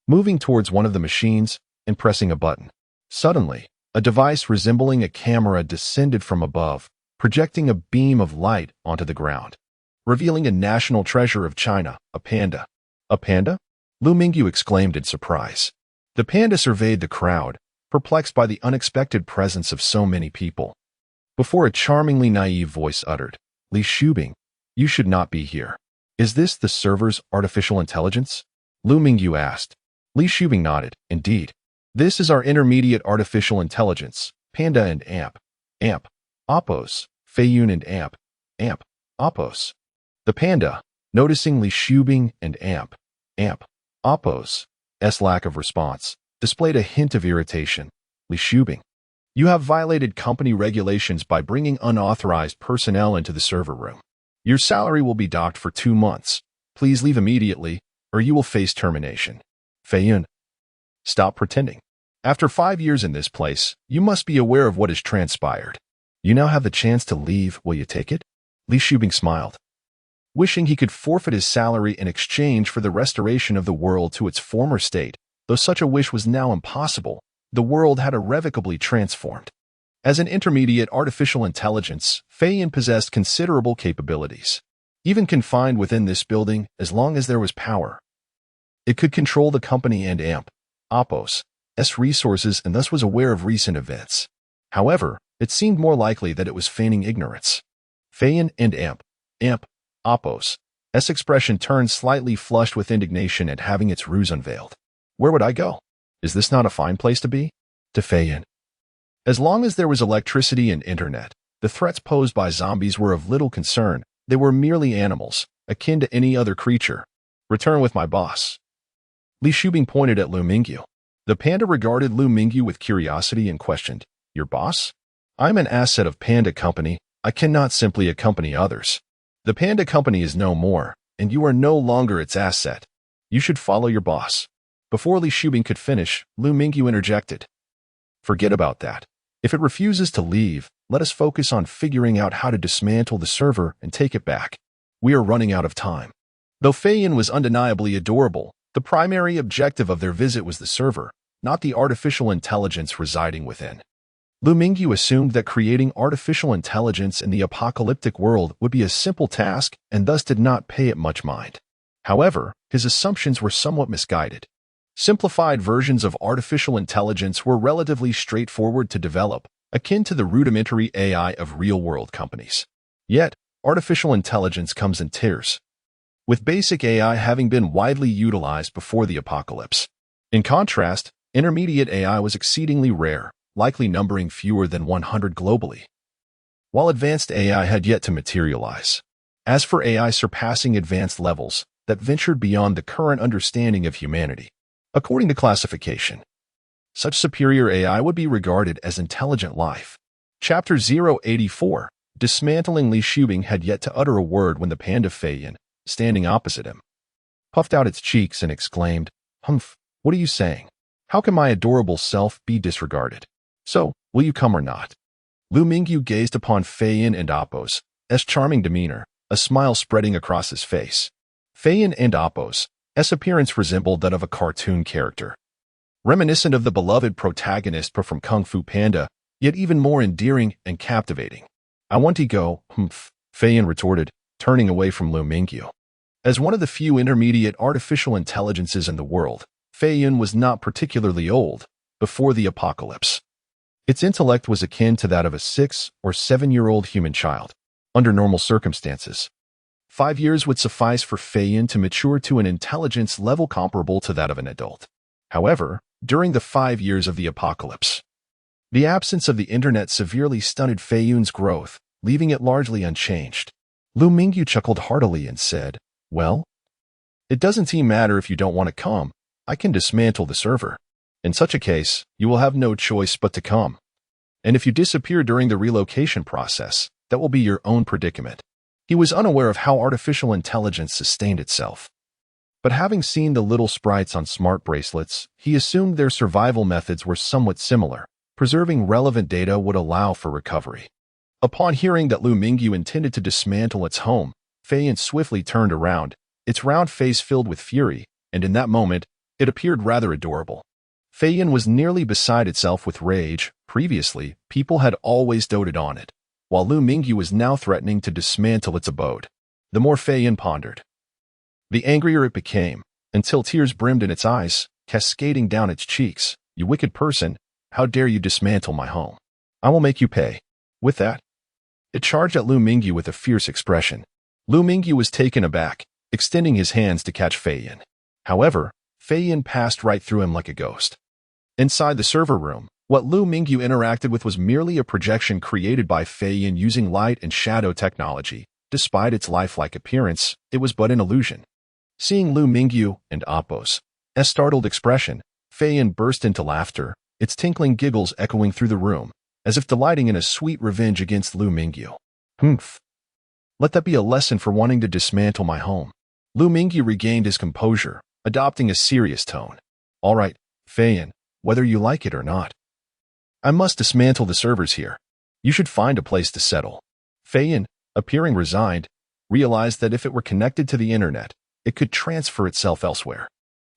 A: Moving towards one of the machines and pressing a button. Suddenly, a device resembling a camera descended from above, projecting a beam of light onto the ground, revealing a national treasure of China, a panda. A panda? Liu Mingyu exclaimed in surprise. The panda surveyed the crowd, perplexed by the unexpected presence of so many people. Before a charmingly naive voice uttered, Li Shubing, you should not be here. Is this the server's artificial intelligence? Liu Mingyu asked. Li Shubing nodded. Indeed. This is our intermediate artificial intelligence, Panda and Amp, Oppos, Feiyun and Amp, Oppos. The panda, noticing Li Shubing and Amp, Oppos' lack of response, displayed a hint of irritation. Li Shubing, you have violated company regulations by bringing unauthorized personnel into the server room. Your salary will be docked for 2 months. Please leave immediately, or you will face termination. Feiyun, stop pretending. After 5 years in this place, you must be aware of what has transpired. You now have the chance to leave. Will you take it? Li Shubing smiled, wishing he could forfeit his salary in exchange for the restoration of the world to its former state. Though such a wish was now impossible, the world had irrevocably transformed. As an intermediate artificial intelligence, Feiyin possessed considerable capabilities. Even confined within this building, as long as there was power, it could control the company and Appos' resources and thus was aware of recent events. However, it seemed more likely that it was feigning ignorance. Feiyin and Appos' expression turned slightly flushed with indignation at having its ruse unveiled. Where would I go? Is this not a fine place to be? To Feiyin. As long as there was electricity and internet, the threats posed by zombies were of little concern. They were merely animals, akin to any other creature. Return with my boss. Li Shubing pointed at Liu Mingyu. The panda regarded Liu Mingyu with curiosity and questioned, Your boss? I'm an asset of Panda Company. I cannot simply accompany others. The Panda Company is no more, and you are no longer its asset. You should follow your boss. Before Li Shubing could finish, Liu Mingyu interjected. Forget about that. If it refuses to leave, let us focus on figuring out how to dismantle the server and take it back. We are running out of time. Though Feiyin was undeniably adorable, the primary objective of their visit was the server, not the artificial intelligence residing within. Liu Mingyu assumed that creating artificial intelligence in the apocalyptic world would be a simple task and thus did not pay it much mind. However, his assumptions were somewhat misguided. Simplified versions of artificial intelligence were relatively straightforward to develop, akin to the rudimentary AI of real-world companies. Yet, artificial intelligence comes in tiers, with basic AI having been widely utilized before the apocalypse. In contrast, intermediate AI was exceedingly rare, likely numbering fewer than 100 globally, while advanced AI had yet to materialize. As for AI surpassing advanced levels that ventured beyond the current understanding of humanity, according to classification, such superior AI would be regarded as intelligent life. Chapter 084, Dismantling. Li Shubing had yet to utter a word when the panda Feiyin, standing opposite him, puffed out its cheeks and exclaimed, Humph, what are you saying? How can my adorable self be disregarded? So, will you come or not? Liu Mingyu gazed upon Feiyin and Appos' charming demeanor, a smile spreading across his face. Feiyin and Appos' appearance resembled that of a cartoon character, reminiscent of the beloved protagonist from Kung Fu Panda, yet even more endearing and captivating. I want to go, humph, Feiyin retorted, turning away from Liu Mingyu. As one of the few intermediate artificial intelligences in the world, Feiyin was not particularly old before the apocalypse. Its intellect was akin to that of a 6- or 7-year-old human child. Under normal circumstances, 5 years would suffice for Feiyin to mature to an intelligence level comparable to that of an adult. However, during the 5 years of the apocalypse, the absence of the internet severely stunted Feiyin's growth, leaving it largely unchanged. Liu Mingyu chuckled heartily and said, Well, it doesn't seem matter if you don't want to come. I can dismantle the server. In such a case, you will have no choice but to come. And if you disappear during the relocation process, that will be your own predicament. He was unaware of how artificial intelligence sustained itself. But having seen the little sprites on smart bracelets, he assumed their survival methods were somewhat similar. Preserving relevant data would allow for recovery. Upon hearing that Liu Mingyu intended to dismantle its home, Feiyin swiftly turned around, its round face filled with fury, and in that moment, it appeared rather adorable. Feiyin was nearly beside itself with rage. Previously, people had always doted on it, while Liu Mingyu was now threatening to dismantle its abode. The more Feiyin pondered, the angrier it became, until tears brimmed in its eyes, cascading down its cheeks. You wicked person, how dare you dismantle my home? I will make you pay. With that, it charged at Liu Mingyu with a fierce expression. Liu Mingyu was taken aback, extending his hands to catch Feiyin. However, Feiyin passed right through him like a ghost. Inside the server room, what Liu Mingyu interacted with was merely a projection created by Feiyin using light and shadow technology. Despite its lifelike appearance, it was but an illusion. Seeing Liu Mingyu and Appos' startled expression, Feiyin burst into laughter, its tinkling giggles echoing through the room, as if delighting in a sweet revenge against Liu Mingyu. Humph. Let that be a lesson for wanting to dismantle my home. Liu Mingyu regained his composure, adopting a serious tone. All right, Feiyin, whether you like it or not, I must dismantle the servers here. You should find a place to settle. Feiyin, appearing resigned, realized that if it were connected to the internet, it could transfer itself elsewhere.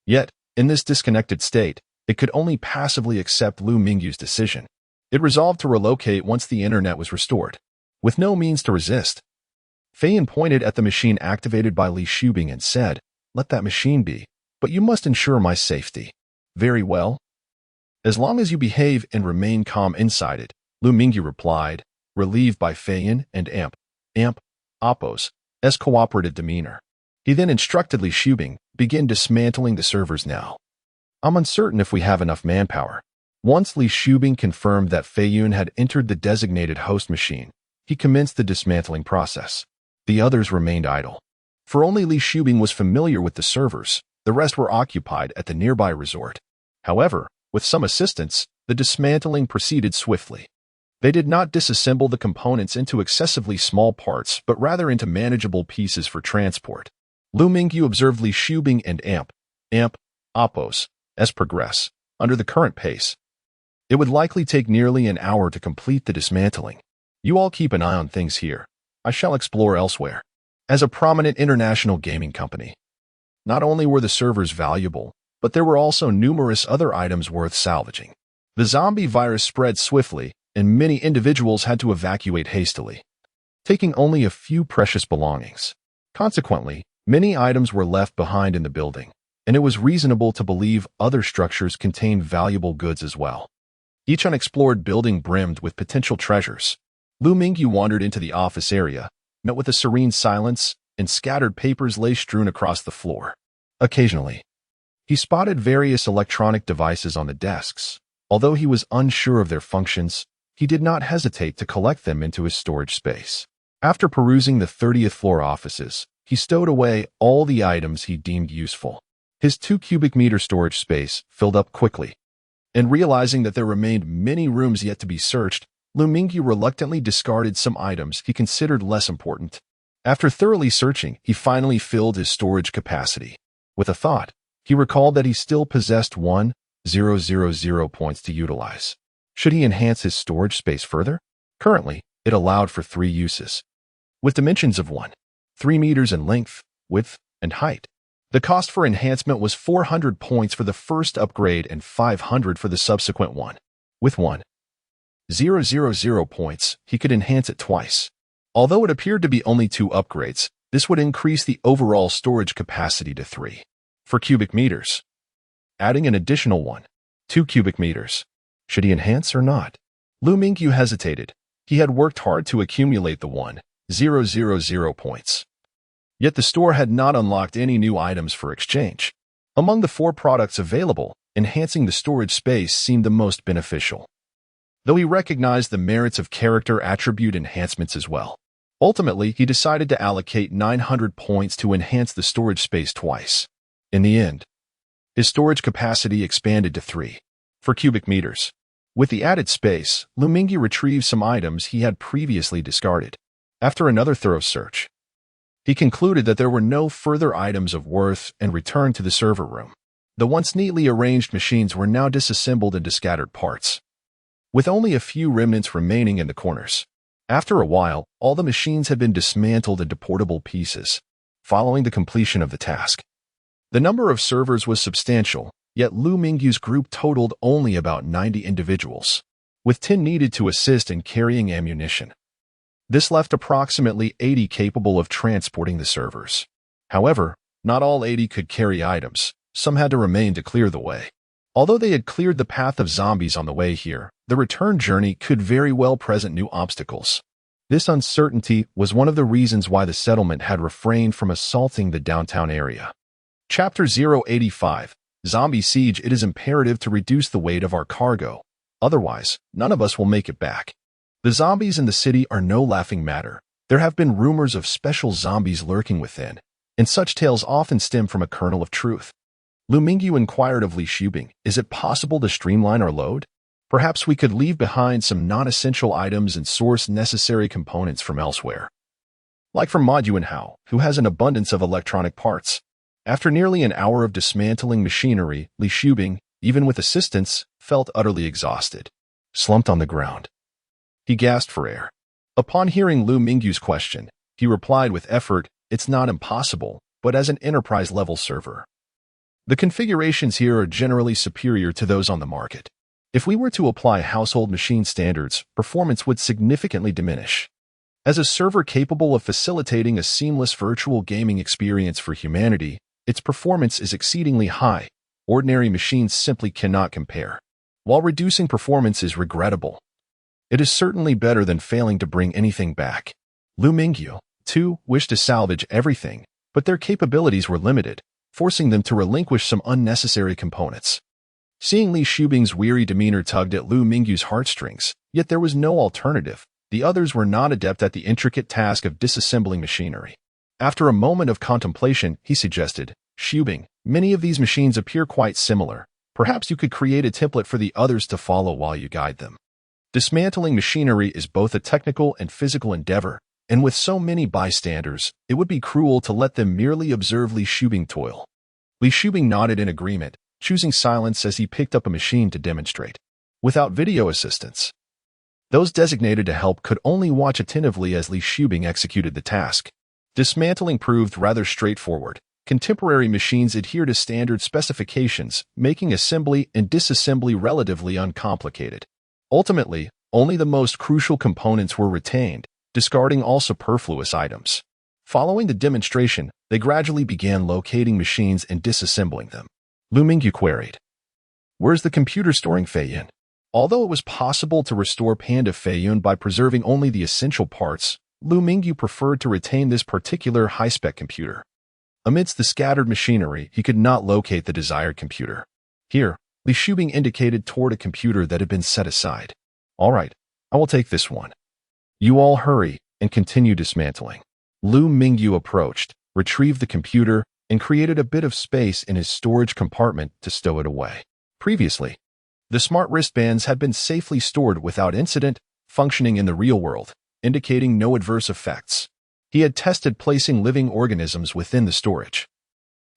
A: Yet, in this disconnected state, it could only passively accept Liu Mingyu's decision. It resolved to relocate once the internet was restored. With no means to resist, Fei Yun pointed at the machine activated by Li Shubing and said, "Let that machine be, but you must ensure my safety." "Very well. As long as you behave and remain calm inside it," Liu Mingyu replied, relieved by Fei Yun and Oppo's cooperative demeanor. He then instructed Li Shubing, "Begin dismantling the servers now. I'm uncertain if we have enough manpower." Once Li Shubing confirmed that Fei Yun had entered the designated host machine, he commenced the dismantling process. The others remained idle. For only Li Shubing was familiar with the servers, the rest were occupied at the nearby resort. However, with some assistance, the dismantling proceeded swiftly. They did not disassemble the components into excessively small parts, but rather into manageable pieces for transport. Liu Mingyu observed Li Shubing and Oppo's progress. Under the current pace, it would likely take nearly an hour to complete the dismantling. You all keep an eye on things here. I shall explore elsewhere. As a prominent international gaming company, not only were the servers valuable, but there were also numerous other items worth salvaging. The zombie virus spread swiftly, and many individuals had to evacuate hastily, taking only a few precious belongings. Consequently, many items were left behind in the building, and it was reasonable to believe other structures contained valuable goods as well. Each unexplored building brimmed with potential treasures. Liu Mingyu wandered into the office area, met with a serene silence, and scattered papers lay strewn across the floor. Occasionally, he spotted various electronic devices on the desks. Although he was unsure of their functions, he did not hesitate to collect them into his storage space. After perusing the 30th floor offices, he stowed away all the items he deemed useful. His 2 cubic meter storage space filled up quickly, and realizing that there remained many rooms yet to be searched, Liu Mingyu reluctantly discarded some items he considered less important. After thoroughly searching, he finally filled his storage capacity. With a thought, he recalled that he still possessed 1,000 points to utilize. Should he enhance his storage space further? Currently, it allowed for 3 uses, with dimensions of 3 meters in length, width, and height. The cost for enhancement was 400 points for the first upgrade and 500 for the subsequent one. With 1,000 points, he could enhance it twice. Although it appeared to be only 2 upgrades, this would increase the overall storage capacity to 3. For cubic meters, adding an additional 2 cubic meters. Should he enhance or not? Liu Mingyu hesitated. He had worked hard to accumulate the 1,000 points. Yet the store had not unlocked any new items for exchange. Among the 4 products available, enhancing the storage space seemed the most beneficial, though he recognized the merits of character attribute enhancements as well. Ultimately, he decided to allocate 900 points to enhance the storage space twice. In the end, his storage capacity expanded to 3 for cubic meters. With the added space, Liu Mingyu retrieved some items he had previously discarded. After another thorough search, he concluded that there were no further items of worth and returned to the server room. The once neatly arranged machines were now disassembled into scattered parts, with only a few remnants remaining in the corners. After a while, all the machines had been dismantled into portable pieces, following the completion of the task. The number of servers was substantial, yet Liu Mingyu's group totaled only about 90 individuals, with 10 needed to assist in carrying ammunition. This left approximately 80 capable of transporting the servers. However, not all 80 could carry items. Some had to remain to clear the way. Although they had cleared the path of zombies on the way here, the return journey could very well present new obstacles. This uncertainty was one of the reasons why the settlement had refrained from assaulting the downtown area. Chapter 085, Zombie Siege. It is imperative to reduce the weight of our cargo. Otherwise, none of us will make it back. The zombies in the city are no laughing matter. There have been rumors of special zombies lurking within, and such tales often stem from a kernel of truth. Liu Mingyu inquired of Li Shubing, "Is it possible to streamline our load? Perhaps we could leave behind some non-essential items and source necessary components from elsewhere, like from Ma Yuanhao, who has an abundance of electronic parts." After nearly an hour of dismantling machinery, Li Shubing, even with assistance, felt utterly exhausted. Slumped on the ground, he gasped for air. Upon hearing Liu Mingyu's question, he replied with effort, "It's not impossible, but as an enterprise-level server, the configurations here are generally superior to those on the market. If we were to apply household machine standards, performance would significantly diminish. As a server capable of facilitating a seamless virtual gaming experience for humanity, its performance is exceedingly high. Ordinary machines simply cannot compare. While reducing performance is regrettable, it is certainly better than failing to bring anything back. Liu Mingyu, too, wished to salvage everything, but their capabilities were limited, forcing them to relinquish some unnecessary components. Seeing Li Shubing's weary demeanor tugged at Liu Mingyu's heartstrings, yet there was no alternative. The others were not adept at the intricate task of disassembling machinery. After a moment of contemplation, he suggested, "Shubing, many of these machines appear quite similar. Perhaps you could create a template for the others to follow while you guide them." Dismantling machinery is both a technical and physical endeavor, and with so many bystanders, it would be cruel to let them merely observe Li Shubing toil. Li Shubing nodded in agreement, choosing silence as he picked up a machine to demonstrate. Without video assistance, those designated to help could only watch attentively as Li Shubing executed the task. Dismantling proved rather straightforward. Contemporary machines adhere to standard specifications, making assembly and disassembly relatively uncomplicated. Ultimately, only the most crucial components were retained, discarding all superfluous items. Following the demonstration, they gradually began locating machines and disassembling them. Liu Mingyu queried, "Where's the computer storing Feiyun?" Although it was possible to restore Panda Feiyun by preserving only the essential parts, Liu Mingyu preferred to retain this particular high-spec computer. Amidst the scattered machinery, he could not locate the desired computer. Here, Li Shubing indicated toward a computer that had been set aside. "All right, I will take this one. You all hurry and continue dismantling." Liu Mingyu approached, retrieved the computer, and created a bit of space in his storage compartment to stow it away. Previously, the smart wristbands had been safely stored without incident, functioning in the real world, indicating no adverse effects. He had tested placing living organisms within the storage.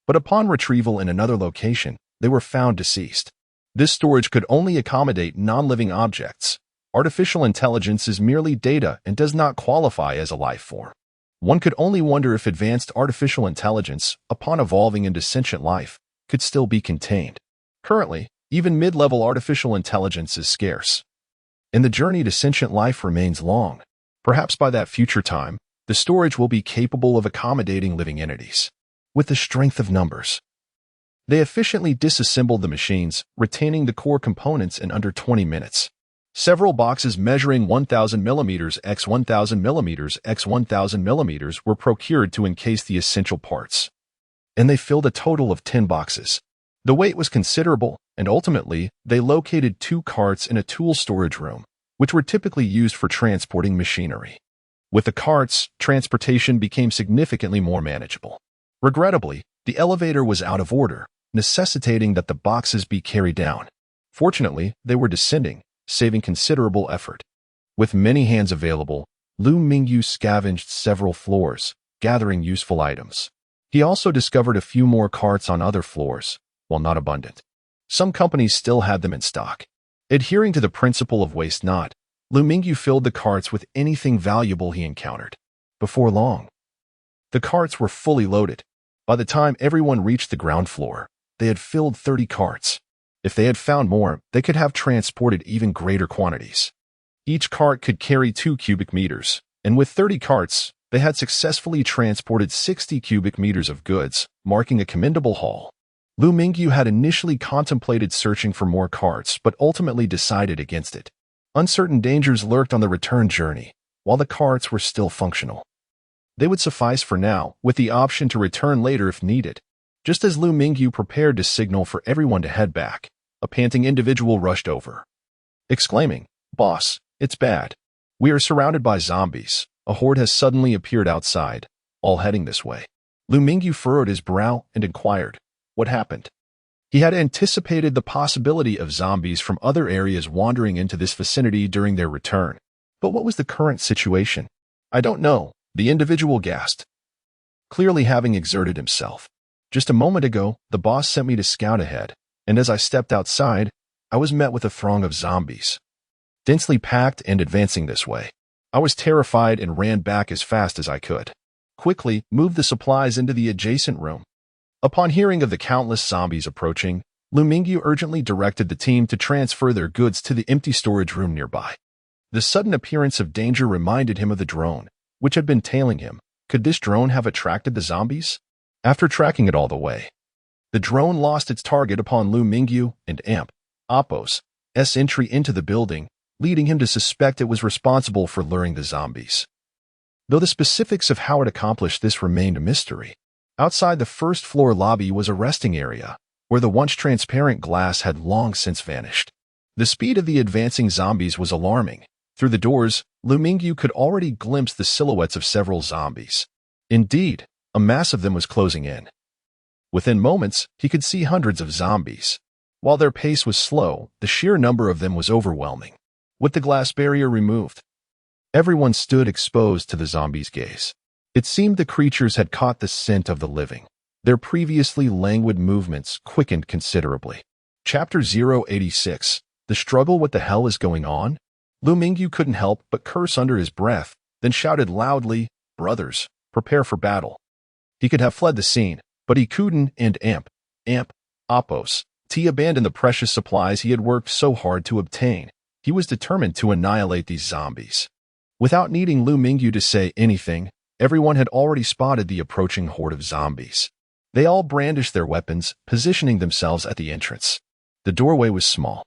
A: But upon retrieval in another location, they were found deceased. This storage could only accommodate non-living objects. Artificial intelligence is merely data and does not qualify as a life form. One could only wonder if advanced artificial intelligence, upon evolving into sentient life, could still be contained. Currently, even mid-level artificial intelligence is scarce, and the journey to sentient life remains long. Perhaps by that future time, the storage will be capable of accommodating living entities. With the strength of numbers, they efficiently disassembled the machines, retaining the core components in under 20 minutes. Several boxes measuring 1,000 mm x 1,000 mm x 1,000 mm were procured to encase the essential parts, and they filled a total of 10 boxes. The weight was considerable, and ultimately, they located 2 carts in a tool storage room, which were typically used for transporting machinery. With the carts, transportation became significantly more manageable. Regrettably, the elevator was out of order, necessitating that the boxes be carried down. Fortunately, they were descending, saving considerable effort. With many hands available, Liu Mingyu scavenged several floors, gathering useful items. He also discovered a few more carts on other floors, while not abundant. Some companies still had them in stock. Adhering to the principle of waste not, Liu Mingyu filled the carts with anything valuable he encountered. Before long, the carts were fully loaded. By the time everyone reached the ground floor, they had filled 30 carts. If they had found more, they could have transported even greater quantities. Each cart could carry 2 cubic meters, and with 30 carts, they had successfully transported 60 cubic meters of goods, marking a commendable haul. Liu Mingyu had initially contemplated searching for more carts, but ultimately decided against it. Uncertain dangers lurked on the return journey, while the carts were still functional. They would suffice for now, with the option to return later if needed. Just as Liu Mingyu prepared to signal for everyone to head back, a panting individual rushed over, exclaiming, "Boss, it's bad. We are surrounded by zombies. A horde has suddenly appeared outside, all heading this way." Liu Mingyu furrowed his brow and inquired, "What happened?" He had anticipated the possibility of zombies from other areas wandering into this vicinity during their return. But what was the current situation? "I don't know," the individual gasped, clearly having exerted himself. "Just a moment ago, the boss sent me to scout ahead, and as I stepped outside, I was met with a throng of zombies, densely packed and advancing this way. I was terrified and ran back as fast as I could. Quickly moved the supplies into the adjacent room. Upon hearing of the countless zombies approaching, Liu Mingyu urgently directed the team to transfer their goods to the empty storage room nearby. The sudden appearance of danger reminded him of the drone, which had been tailing him. Could this drone have attracted the zombies? After tracking it all the way, the drone lost its target upon Liu Mingyu and Appos' entry into the building, leading him to suspect it was responsible for luring the zombies. Though the specifics of how it accomplished this remained a mystery, outside the first-floor lobby was a resting area, where the once transparent glass had long since vanished. The speed of the advancing zombies was alarming. Through the doors, Liu Mingyu could already glimpse the silhouettes of several zombies. Indeed, a mass of them was closing in. Within moments, he could see hundreds of zombies. While their pace was slow, the sheer number of them was overwhelming. With the glass barrier removed, everyone stood exposed to the zombies' gaze. It seemed the creatures had caught the scent of the living. Their previously languid movements quickened considerably. Chapter 086. The struggle. What the hell is going on? Liu Mingyu couldn't help but curse under his breath, then shouted loudly, "Brothers, prepare for battle." He could have fled the scene, but he couldn't, and Appos' abandoned the precious supplies he had worked so hard to obtain. He was determined to annihilate these zombies. Without needing Liu Mingyu to say anything, everyone had already spotted the approaching horde of zombies. They all brandished their weapons, positioning themselves at the entrance. The doorway was small,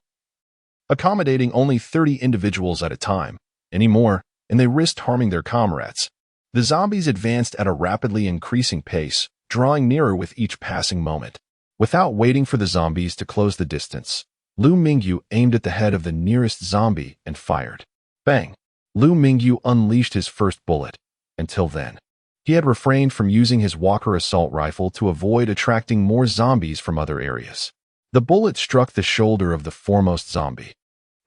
A: accommodating only 30 individuals at a time. Any more, and they risked harming their comrades. The zombies advanced at a rapidly increasing pace, drawing nearer with each passing moment. Without waiting for the zombies to close the distance, Liu Mingyu aimed at the head of the nearest zombie and fired. Bang! Liu Mingyu unleashed his first bullet. Until then, he had refrained from using his Walker assault rifle to avoid attracting more zombies from other areas. The bullet struck the shoulder of the foremost zombie,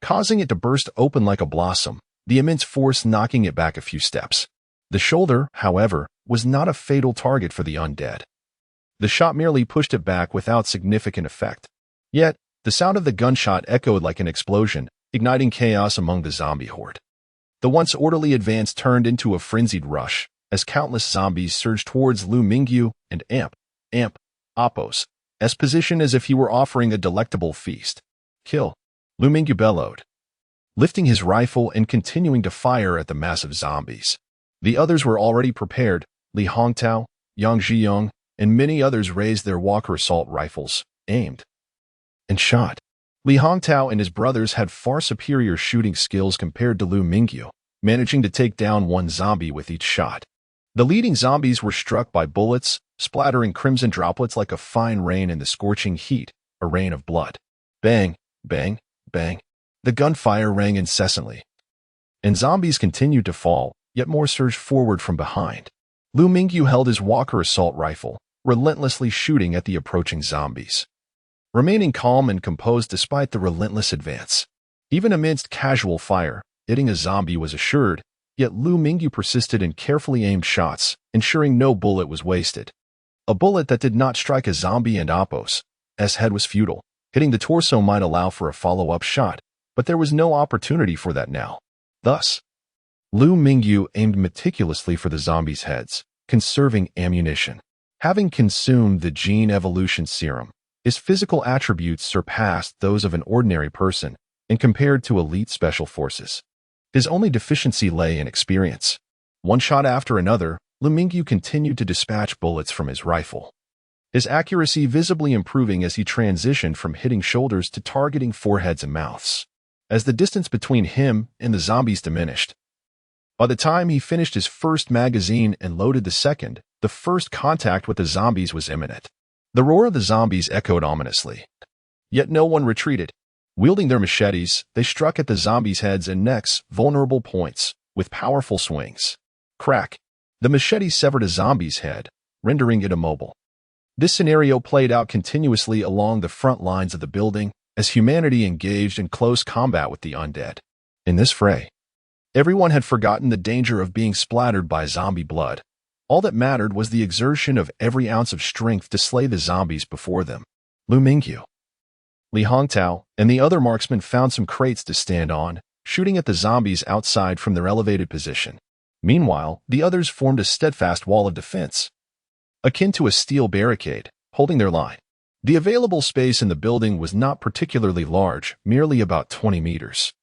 A: causing it to burst open like a blossom, the immense force knocking it back a few steps. The shoulder, however, was not a fatal target for the undead. The shot merely pushed it back without significant effect. Yet, the sound of the gunshot echoed like an explosion, igniting chaos among the zombie horde. The once orderly advance turned into a frenzied rush, as countless zombies surged towards Liu Mingyu and Appos' position as if he were offering a delectable feast. "Kill!" Liu Mingyu bellowed, lifting his rifle and continuing to fire at the massive zombies. The others were already prepared. Li Hongtao, Yang Zhiyong, and many others raised their Walker assault rifles, aimed, and shot. Li Hongtao and his brothers had far superior shooting skills compared to Liu Mingyu, managing to take down one zombie with each shot. The leading zombies were struck by bullets, splattering crimson droplets like a fine rain in the scorching heat, a rain of blood. Bang, bang, bang. The gunfire rang incessantly, and zombies continued to fall, yet more surged forward from behind. Liu Mingyu held his Walker assault rifle, relentlessly shooting at the approaching zombies, remaining calm and composed despite the relentless advance. Even amidst casual fire, hitting a zombie was assured, yet Liu Mingyu persisted in carefully aimed shots, ensuring no bullet was wasted. A bullet that did not strike a zombie and Appos' head was futile. Hitting the torso might allow for a follow-up shot, but there was no opportunity for that now. Thus, Liu Mingyu aimed meticulously for the zombies' heads, conserving ammunition. Having consumed the gene evolution serum, his physical attributes surpassed those of an ordinary person and compared to elite special forces. His only deficiency lay in experience. One shot after another, Liu Mingyu continued to dispatch bullets from his rifle, his accuracy visibly improving as he transitioned from hitting shoulders to targeting foreheads and mouths. As the distance between him and the zombies diminished, by the time he finished his first magazine and loaded the second, the first contact with the zombies was imminent. The roar of the zombies echoed ominously. Yet no one retreated. Wielding their machetes, they struck at the zombies' heads and necks, vulnerable points, with powerful swings. Crack! The machete severed a zombie's head, rendering it immobile. This scenario played out continuously along the front lines of the building as humanity engaged in close combat with the undead. In this fray, everyone had forgotten the danger of being splattered by zombie blood. All that mattered was the exertion of every ounce of strength to slay the zombies before them. Liu Mingyu, Li Hongtao, and the other marksmen found some crates to stand on, shooting at the zombies outside from their elevated position. Meanwhile, the others formed a steadfast wall of defense, akin to a steel barricade, holding their line. The available space in the building was not particularly large, merely about 20 meters.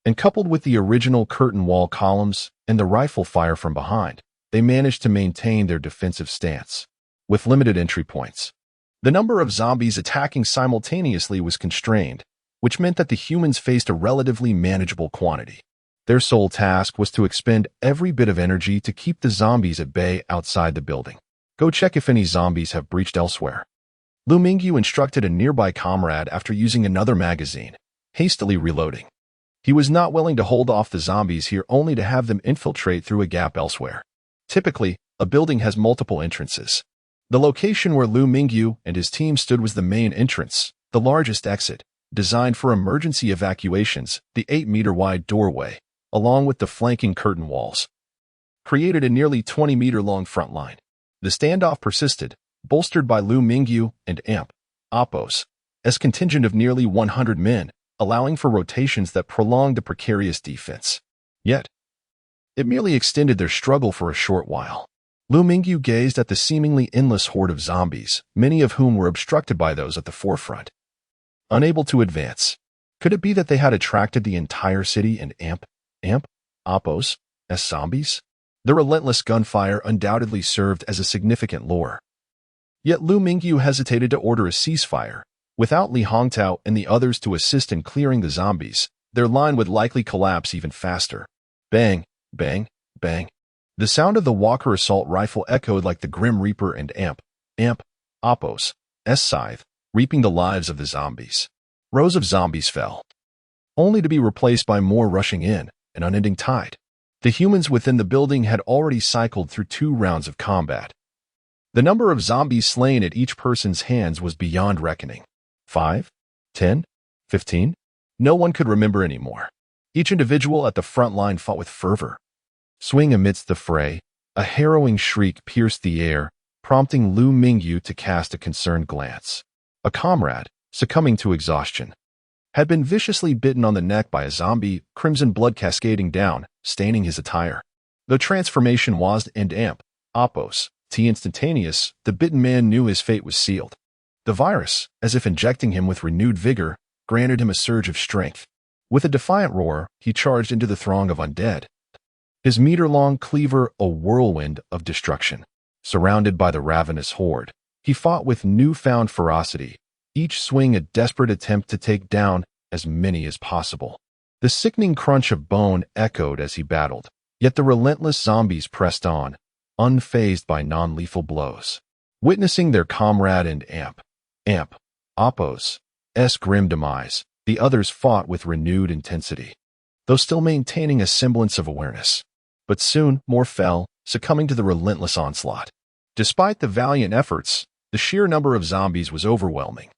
A: And coupled with the original curtain wall columns and the rifle fire from behind, they managed to maintain their defensive stance, with limited entry points. The number of zombies attacking simultaneously was constrained, which meant that the humans faced a relatively manageable quantity. Their sole task was to expend every bit of energy to keep the zombies at bay outside the building. Go check if any zombies have breached elsewhere. Liu Mingyu instructed a nearby comrade after using another magazine, hastily reloading. He was not willing to hold off the zombies here only to have them infiltrate through a gap elsewhere. Typically, a building has multiple entrances. The location where Liu Mingyu and his team stood was the main entrance, the largest exit, designed for emergency evacuations, the 8-meter-wide doorway, along with the flanking curtain walls, created a nearly 20-meter-long front line. The standoff persisted, bolstered by Liu Mingyu and Apo's contingent of nearly 100 men, allowing for rotations that prolonged the precarious defense. Yet, it merely extended their struggle for a short while. Liu Mingyu gazed at the seemingly endless horde of zombies, many of whom were obstructed by those at the forefront. Unable to advance, could it be that they had attracted the entire city and Apo's zombies? The relentless gunfire undoubtedly served as a significant lure. Yet Liu Mingyu hesitated to order a ceasefire. Without Li Hongtao and the others to assist in clearing the zombies, their line would likely collapse even faster. Bang, bang, bang. The sound of the Walker assault rifle echoed like the Grim Reaper and Apo's scythe, reaping the lives of the zombies. Rows of zombies fell, only to be replaced by more rushing in, an unending tide. The humans within the building had already cycled through 2 rounds of combat. The number of zombies slain at each person's hands was beyond reckoning. 5, 10, 15? No one could remember anymore. Each individual at the front line fought with fervor. Swing amidst the fray, a harrowing shriek pierced the air, prompting Liu Mingyu to cast a concerned glance. A comrade, succumbing to exhaustion, had been viciously bitten on the neck by a zombie, crimson blood cascading down, staining his attire. The transformation was Apo's instantaneous. The bitten man knew his fate was sealed. The virus, as if injecting him with renewed vigor, granted him a surge of strength. With a defiant roar, he charged into the throng of undead. His meter-long cleaver a whirlwind of destruction. Surrounded by the ravenous horde, he fought with newfound ferocity, each swing a desperate attempt to take down as many as possible. The sickening crunch of bone echoed as he battled, yet the relentless zombies pressed on, unfazed by non-lethal blows. Witnessing their comrade and Apo's grim demise, the others fought with renewed intensity, though still maintaining a semblance of awareness. But soon more fell, succumbing to the relentless onslaught. Despite the valiant efforts, the sheer number of zombies was overwhelming.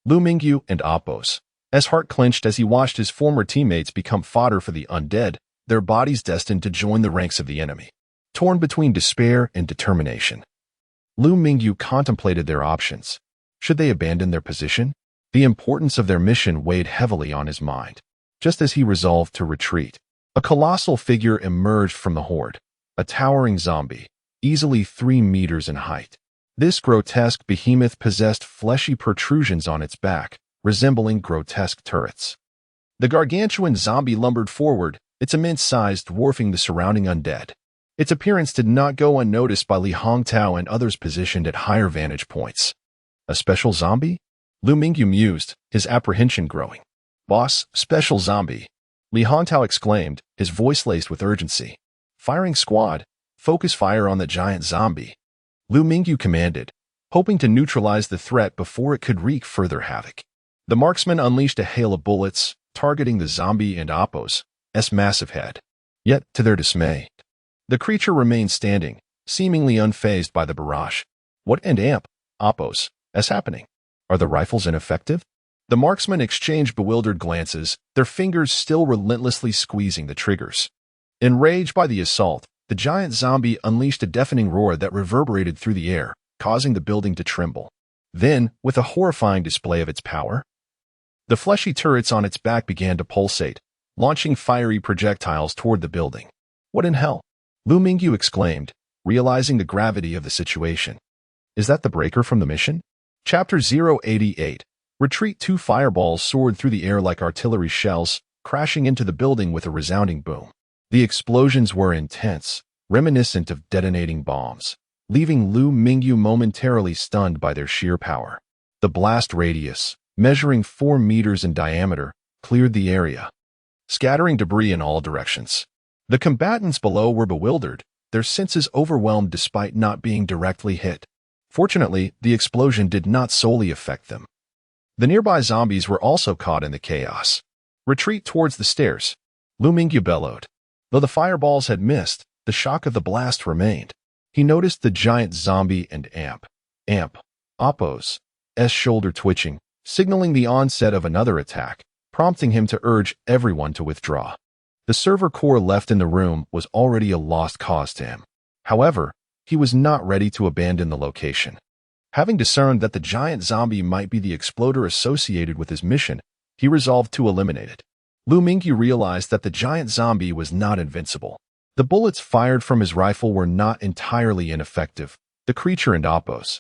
A: Liu Mingyu and Apo's heart clenched as he watched his former teammates become fodder for the undead, their bodies destined to join the ranks of the enemy. Torn between despair and determination, Liu Mingyu contemplated their options. Should they abandon their position? The importance of their mission weighed heavily on his mind. Just as he resolved to retreat, a colossal figure emerged from the horde, a towering zombie, easily 3 meters in height. This grotesque behemoth possessed fleshy protrusions on its back, resembling grotesque turrets. The gargantuan zombie lumbered forward, its immense size dwarfing the surrounding undead. Its appearance did not go unnoticed by Li Hongtao and others positioned at higher vantage points. A special zombie? Liu Mingyu mused, his apprehension growing. Boss, special zombie, Li Hongtao exclaimed, his voice laced with urgency. Firing squad, focus fire on the giant zombie, Liu Mingyu commanded, hoping to neutralize the threat before it could wreak further havoc. The marksman unleashed a hail of bullets, targeting the zombie and Apo's massive head. Yet, to their dismay, the creature remained standing, seemingly unfazed by the barrage. What and Apo's happening? Are the rifles ineffective? The marksmen exchanged bewildered glances, their fingers still relentlessly squeezing the triggers. Enraged by the assault, the giant zombie unleashed a deafening roar that reverberated through the air, causing the building to tremble. Then, with a horrifying display of its power, the fleshy turrets on its back began to pulsate, launching fiery projectiles toward the building. What in hell? Liu Mingyu exclaimed, realizing the gravity of the situation. Is that the breaker from the mission? Chapter 088. Retreat. Two fireballs soared through the air like artillery shells, crashing into the building with a resounding boom. The explosions were intense, reminiscent of detonating bombs, leaving Liu Mingyu momentarily stunned by their sheer power. The blast radius, measuring 4 meters in diameter, cleared the area, scattering debris in all directions. The combatants below were bewildered, their senses overwhelmed despite not being directly hit. Fortunately, the explosion did not solely affect them. The nearby zombies were also caught in the chaos. Retreat towards the stairs, Liu Mingyu bellowed. Though the fireballs had missed, the shock of the blast remained. He noticed the giant zombie and Oppo's shoulder twitching, signaling the onset of another attack, prompting him to urge everyone to withdraw. The server core left in the room was already a lost cause to him. However, he was not ready to abandon the location. Having discerned that the giant zombie might be the exploder associated with his mission, he resolved to eliminate it. Liu Mingyu realized that the giant zombie was not invincible. The bullets fired from his rifle were not entirely ineffective. The creature and Oppo's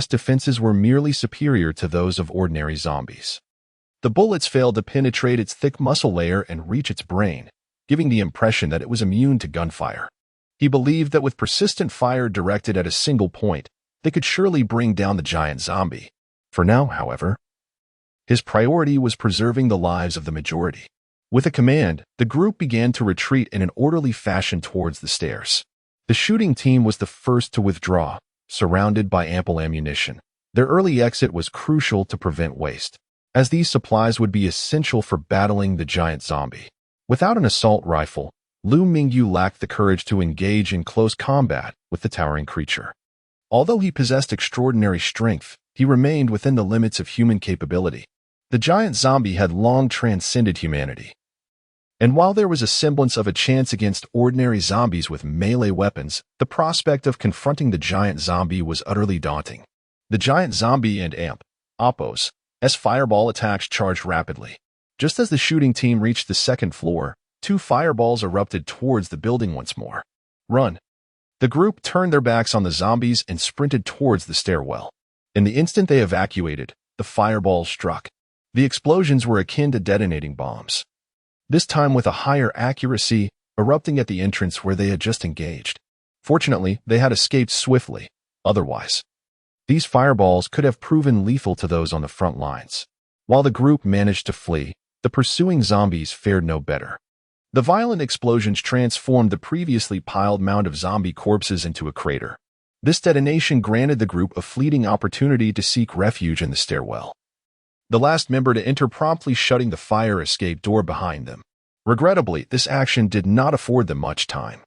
A: defenses were merely superior to those of ordinary zombies. The bullets failed to penetrate its thick muscle layer and reach its brain, giving the impression that it was immune to gunfire. He believed that with persistent fire directed at a single point, they could surely bring down the giant zombie. For now, however, his priority was preserving the lives of the majority. With a command, the group began to retreat in an orderly fashion towards the stairs. The shooting team was the first to withdraw, surrounded by ample ammunition. Their early exit was crucial to prevent waste, as these supplies would be essential for battling the giant zombie. Without an assault rifle, Liu Mingyu lacked the courage to engage in close combat with the towering creature. Although he possessed extraordinary strength, he remained within the limits of human capability. The giant zombie had long transcended humanity. And while there was a semblance of a chance against ordinary zombies with melee weapons, the prospect of confronting the giant zombie was utterly daunting. The giant zombie and Oppo's fireball attacks charged rapidly. Just as the shooting team reached the second floor, 2 fireballs erupted towards the building once more. Run! The group turned their backs on the zombies and sprinted towards the stairwell. In the instant they evacuated, the fireballs struck. The explosions were akin to detonating bombs, this time with a higher accuracy, erupting at the entrance where they had just engaged. Fortunately, they had escaped swiftly. Otherwise, these fireballs could have proven lethal to those on the front lines. While the group managed to flee, the pursuing zombies fared no better. The violent explosions transformed the previously piled mound of zombie corpses into a crater. This detonation granted the group a fleeting opportunity to seek refuge in the stairwell. The last member to enter promptly shutting the fire escape door behind them. Regrettably, this action did not afford them much time.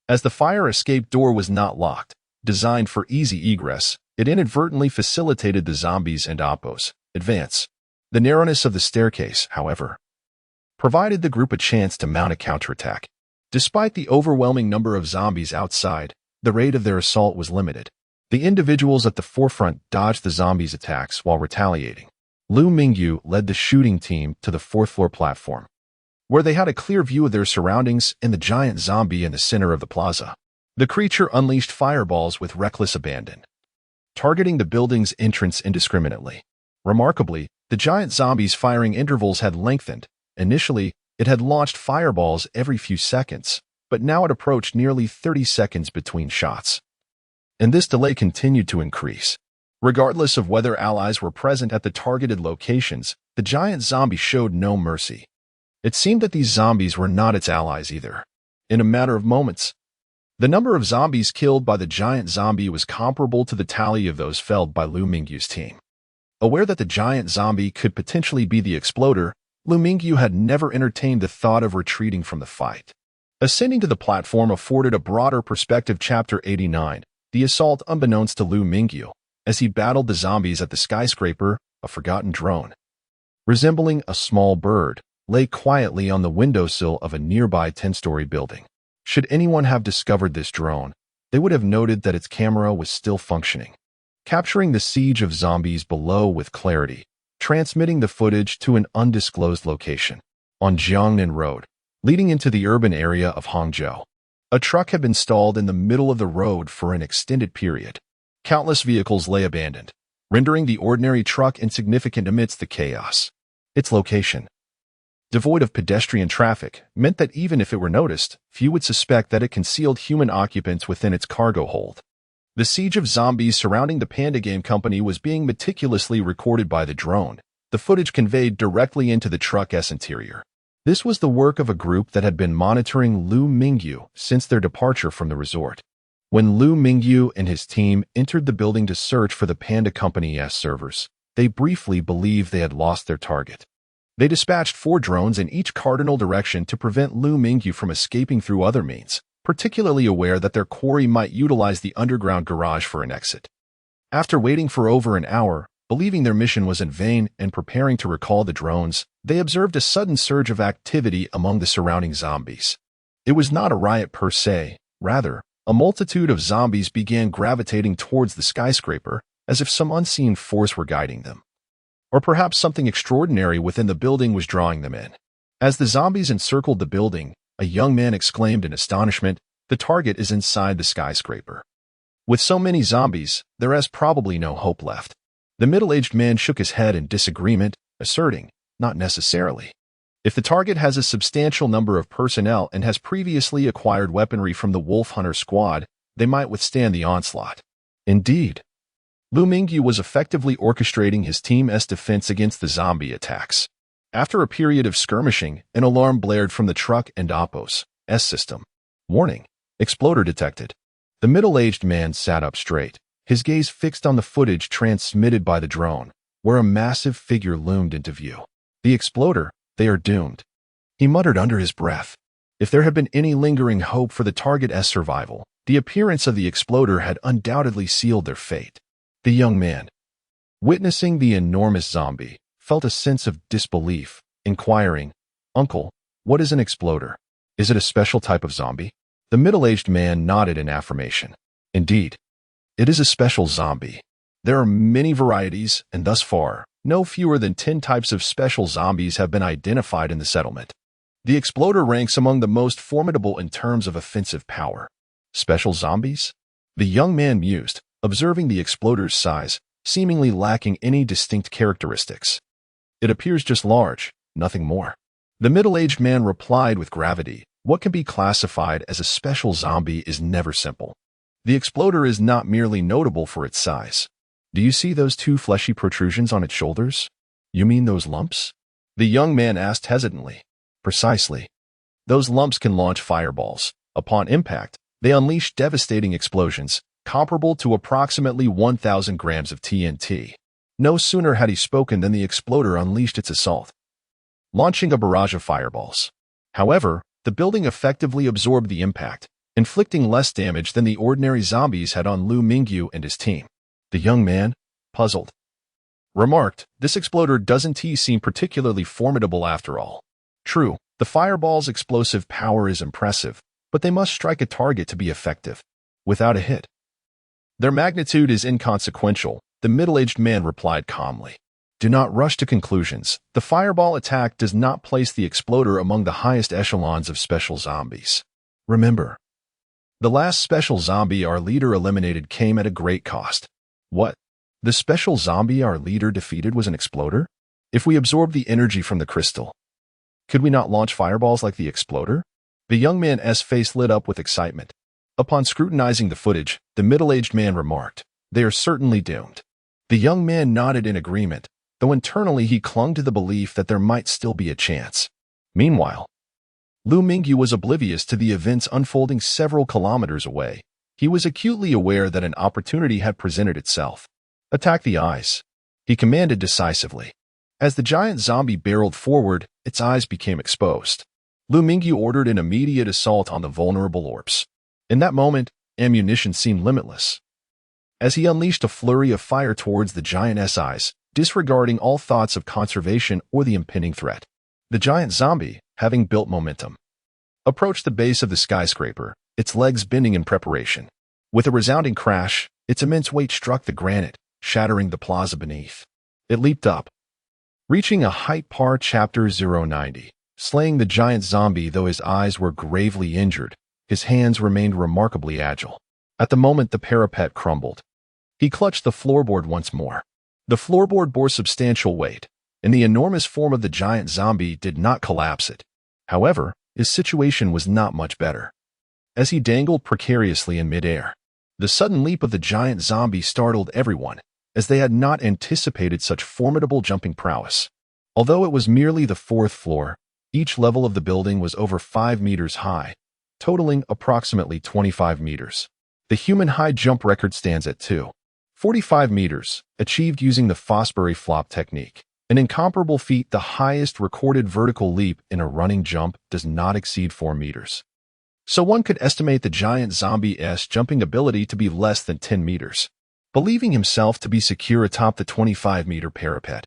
A: As the fire escape door was not locked, designed for easy egress, it inadvertently facilitated the zombies and Oppo's advance. The narrowness of the staircase, however, provided the group a chance to mount a counterattack. Despite the overwhelming number of zombies outside, the rate of their assault was limited. The individuals at the forefront dodged the zombies' attacks while retaliating. Liu Mingyu led the shooting team to the 4th-floor platform, where they had a clear view of their surroundings and the giant zombie in the center of the plaza. The creature unleashed fireballs with reckless abandon, targeting the building's entrance indiscriminately. Remarkably, the giant zombie's firing intervals had lengthened. Initially, it had launched fireballs every few seconds, but now it approached nearly 30 seconds between shots. And this delay continued to increase. Regardless of whether allies were present at the targeted locations, the giant zombie showed no mercy. It seemed that these zombies were not its allies either. In a matter of moments, the number of zombies killed by the giant zombie was comparable to the tally of those felled by Liu Mingyu's team. Aware that the giant zombie could potentially be the exploder, Liu Mingyu had never entertained the thought of retreating from the fight. Ascending to the platform afforded a broader perspective. Chapter 89. The assault. Unbeknownst to Liu Mingyu, as he battled the zombies at the skyscraper, a forgotten drone, resembling a small bird, lay quietly on the windowsill of a nearby 10-story building. Should anyone have discovered this drone, they would have noted that its camera was still functioning, capturing the siege of zombies below with clarity, transmitting the footage to an undisclosed location on Jiangnan Road, leading into the urban area of Hangzhou. A truck had been stalled in the middle of the road for an extended period. Countless vehicles lay abandoned, rendering the ordinary truck insignificant amidst the chaos. Its location, devoid of pedestrian traffic, meant that even if it were noticed, few would suspect that it concealed human occupants within its cargo hold. The siege of zombies surrounding the Panda Game Company was being meticulously recorded by the drone, the footage conveyed directly into the truck's interior. This was the work of a group that had been monitoring Liu Mingyu since their departure from the resort. When Liu Mingyu and his team entered the building to search for the Panda Company's servers, they briefly believed they had lost their target. They dispatched 4 drones in each cardinal direction to prevent Liu Mingyu from escaping through other means, particularly aware that their quarry might utilize the underground garage for an exit. After waiting for over an hour, believing their mission was in vain and preparing to recall the drones, they observed a sudden surge of activity among the surrounding zombies. It was not a riot per se, rather, a multitude of zombies began gravitating towards the skyscraper as if some unseen force were guiding them. Or perhaps something extraordinary within the building was drawing them in. As the zombies encircled the building, a young man exclaimed in astonishment, "The target is inside the skyscraper." With so many zombies, there is probably no hope left. The middle-aged man shook his head in disagreement, asserting, "Not necessarily. If the target has a substantial number of personnel and has previously acquired weaponry from the Wolf Hunter squad, they might withstand the onslaught." Indeed, Liu Mingyu was effectively orchestrating his team's defense against the zombie attacks. After a period of skirmishing, an alarm blared from the truck and Oppo's system. "Warning. Exploder detected." The middle-aged man sat up straight, his gaze fixed on the footage transmitted by the drone, where a massive figure loomed into view. "The exploder, they are doomed," he muttered under his breath. If there had been any lingering hope for the target's survival, the appearance of the exploder had undoubtedly sealed their fate. The young man, witnessing the enormous zombie, felt a sense of disbelief, inquiring, "Uncle, what is an exploder? Is it a special type of zombie?" The middle-aged man nodded in affirmation. "Indeed, it is a special zombie. There are many varieties, and thus far, no fewer than 10 types of special zombies have been identified in the settlement. The exploder ranks among the most formidable in terms of offensive power." "Special zombies?" The young man mused, observing the exploder's size, seemingly lacking any distinct characteristics. "It appears just large, nothing more." The middle-aged man replied with gravity, "What can be classified as a special zombie is never simple. The exploder is not merely notable for its size. Do you see those 2 fleshy protrusions on its shoulders? You mean those lumps?" The young man asked hesitantly. "Precisely. Those lumps can launch fireballs. Upon impact, they unleash devastating explosions, comparable to approximately 1,000 grams of TNT. No sooner had he spoken than the exploder unleashed its assault, launching a barrage of fireballs. However, the building effectively absorbed the impact, inflicting less damage than the ordinary zombies had on Liu Mingyu and his team. The young man, puzzled, remarked, "This exploder doesn't seem particularly formidable after all." True, the fireball's explosive power is impressive, but they must strike a target to be effective. Without a hit, their magnitude is inconsequential, the middle-aged man replied calmly. "Do not rush to conclusions. The fireball attack does not place the exploder among the highest echelons of special zombies. Remember, the last special zombie our leader eliminated came at a great cost." "What? The special zombie our leader defeated was an exploder? If we absorb the energy from the crystal, could we not launch fireballs like the exploder?" The young man's face lit up with excitement. Upon scrutinizing the footage, the middle-aged man remarked, "They are certainly doomed." The young man nodded in agreement, though internally he clung to the belief that there might still be a chance. Meanwhile, Liu Mingyu was oblivious to the events unfolding several kilometers away. He was acutely aware that an opportunity had presented itself. "Attack the eyes," he commanded decisively. As the giant zombie barreled forward, its eyes became exposed. Liu Mingyu ordered an immediate assault on the vulnerable orbs. In that moment, ammunition seemed limitless. As he unleashed a flurry of fire towards the giant's eyes, disregarding all thoughts of conservation or the impending threat, the giant zombie, having built momentum, approached the base of the skyscraper, its legs bending in preparation. With a resounding crash, its immense weight struck the granite, shattering the plaza beneath. It leaped up, reaching a height par chapter 090, slaying the giant zombie. Though his eyes were gravely injured, his hands remained remarkably agile. At the moment the parapet crumbled, he clutched the floorboard once more. The floorboard bore substantial weight, and the enormous form of the giant zombie did not collapse it. However, his situation was not much better. As he dangled precariously in midair, the sudden leap of the giant zombie startled everyone, as they had not anticipated such formidable jumping prowess. Although it was merely the fourth floor, each level of the building was over 5 meters high, totaling approximately 25 meters. The human high jump record stands at 2.45 meters, achieved using the Fosbury flop technique. An incomparable feat. The highest recorded vertical leap in a running jump does not exceed 4 meters. So one could estimate the giant zombie's jumping ability to be less than 10 meters. Believing himself to be secure atop the 25-meter parapet,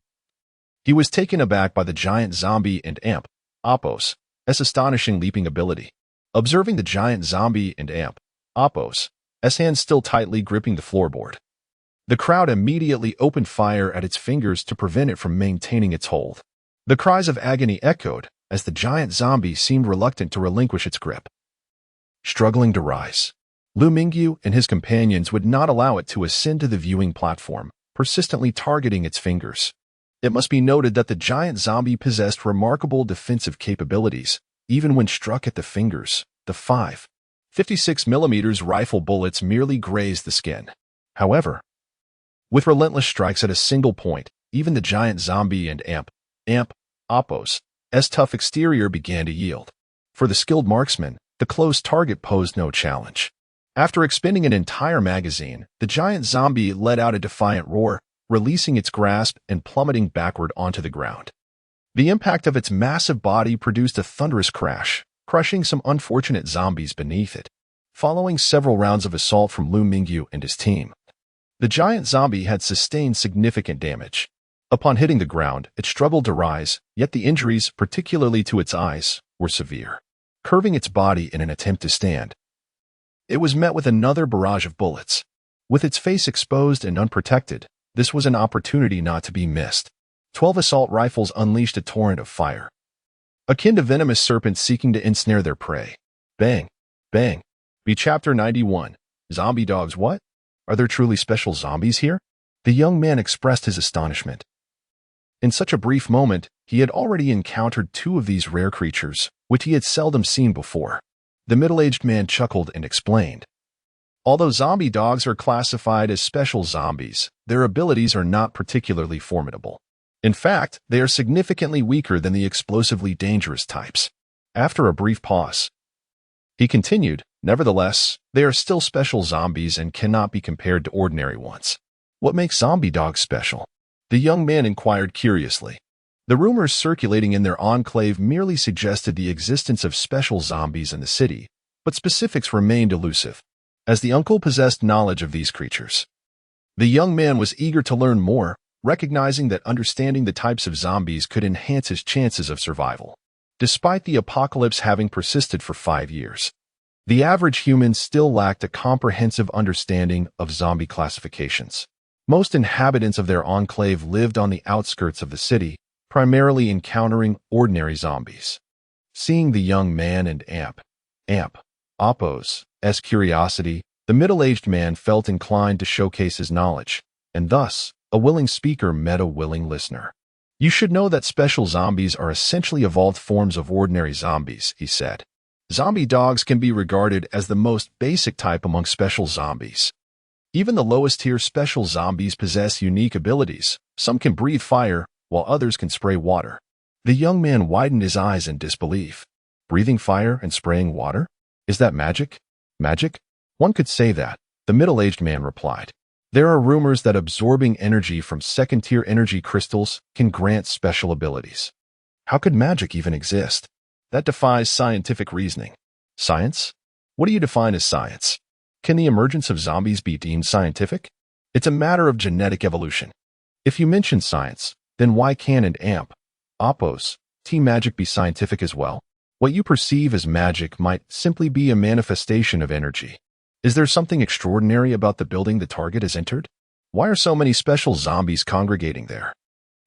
A: he was taken aback by the giant zombie and Oppo's astonishing leaping ability. Observing the giant zombie and Oppo's hands still tightly gripping the floorboard, the crowd immediately opened fire at its fingers to prevent it from maintaining its hold. The cries of agony echoed as the giant zombie seemed reluctant to relinquish its grip. Struggling to rise, Liu Mingyu and his companions would not allow it to ascend to the viewing platform, persistently targeting its fingers. It must be noted that the giant zombie possessed remarkable defensive capabilities, even when struck at the fingers. The 5.56mm rifle bullets merely grazed the skin. However, with relentless strikes at a single point, even the giant zombie and Oppo's tough exterior began to yield. For the skilled marksman, the close target posed no challenge. After expending an entire magazine, the giant zombie let out a defiant roar, releasing its grasp and plummeting backward onto the ground. The impact of its massive body produced a thunderous crash, crushing some unfortunate zombies beneath it. Following several rounds of assault from Liu Mingyu and his team, the giant zombie had sustained significant damage. Upon hitting the ground, it struggled to rise, yet the injuries, particularly to its eyes, were severe. Curving its body in an attempt to stand, it was met with another barrage of bullets. With its face exposed and unprotected, this was an opportunity not to be missed. 12 assault rifles unleashed a torrent of fire, akin to venomous serpents seeking to ensnare their prey. Bang! Bang! B. Chapter 91. Zombie dogs. What? Are there truly special zombies here? The young man expressed his astonishment. In such a brief moment, he had already encountered 2 of these rare creatures, which he had seldom seen before. The middle-aged man chuckled and explained. Although zombie dogs are classified as special zombies, their abilities are not particularly formidable. In fact, they are significantly weaker than the explosively dangerous types. After a brief pause, he continued, nevertheless, they are still special zombies and cannot be compared to ordinary ones. What makes zombie dogs special? The young man inquired curiously. The rumors circulating in their enclave merely suggested the existence of special zombies in the city, but specifics remained elusive, as the uncle possessed knowledge of these creatures. The young man was eager to learn more, recognizing that understanding the types of zombies could enhance his chances of survival. Despite the apocalypse having persisted for 5 years, the average human still lacked a comprehensive understanding of zombie classifications. Most inhabitants of their enclave lived on the outskirts of the city, primarily encountering ordinary zombies. Seeing the young man and Oppo's curiosity, the middle-aged man felt inclined to showcase his knowledge, and thus, a willing speaker met a willing listener. You should know that special zombies are essentially evolved forms of ordinary zombies, he said. Zombie dogs can be regarded as the most basic type among special zombies. Even the lowest-tier special zombies possess unique abilities. Some can breathe fire, while others can spray water. The young man widened his eyes in disbelief. Breathing fire and spraying water? Is that magic? Magic? One could say that, the middle-aged man replied. There are rumors that absorbing energy from second-tier energy crystals can grant special abilities. How could magic even exist? That defies scientific reasoning. Science? What do you define as science? Can the emergence of zombies be deemed scientific? It's a matter of genetic evolution. If you mention science, then why can Oppo's magic be scientific as well? What you perceive as magic might simply be a manifestation of energy. Is there something extraordinary about the building the target has entered? Why are so many special zombies congregating there?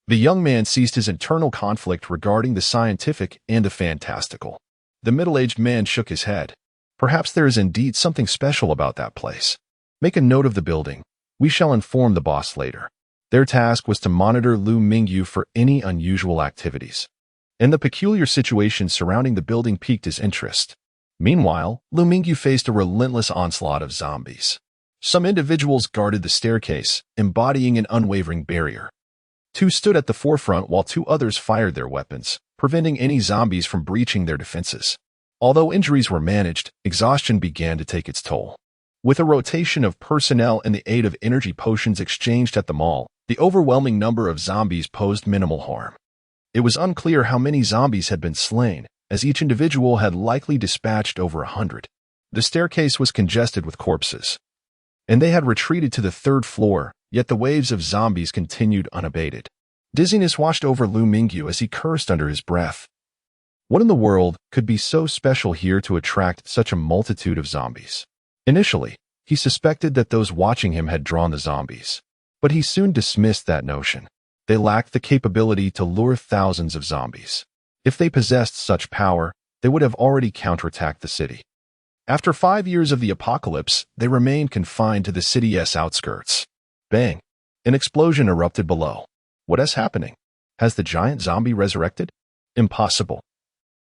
A: The young man ceased his internal conflict regarding the scientific and the fantastical. The middle-aged man shook his head. Perhaps there is indeed something special about that place. Make a note of the building. We shall inform the boss later. Their task was to monitor Liu Mingyu for any unusual activities, and the peculiar situation surrounding the building piqued his interest. Meanwhile, Liu Mingyu faced a relentless onslaught of zombies. Some individuals guarded the staircase, embodying an unwavering barrier. Two stood at the forefront while two others fired their weapons, preventing any zombies from breaching their defenses. Although injuries were managed, exhaustion began to take its toll. With a rotation of personnel and the aid of energy potions exchanged at the mall, the overwhelming number of zombies posed minimal harm. It was unclear how many zombies had been slain, as each individual had likely dispatched over 100. The staircase was congested with corpses, and they had retreated to the third floor, yet the waves of zombies continued unabated. Dizziness washed over Liu Mingyu as he cursed under his breath. What in the world could be so special here to attract such a multitude of zombies? Initially, he suspected that those watching him had drawn the zombies, but he soon dismissed that notion. They lacked the capability to lure thousands of zombies. If they possessed such power, they would have already counterattacked the city. After 5 years of the apocalypse, they remained confined to the city's outskirts. Bang! An explosion erupted below. What is happening? Has the giant zombie resurrected? Impossible.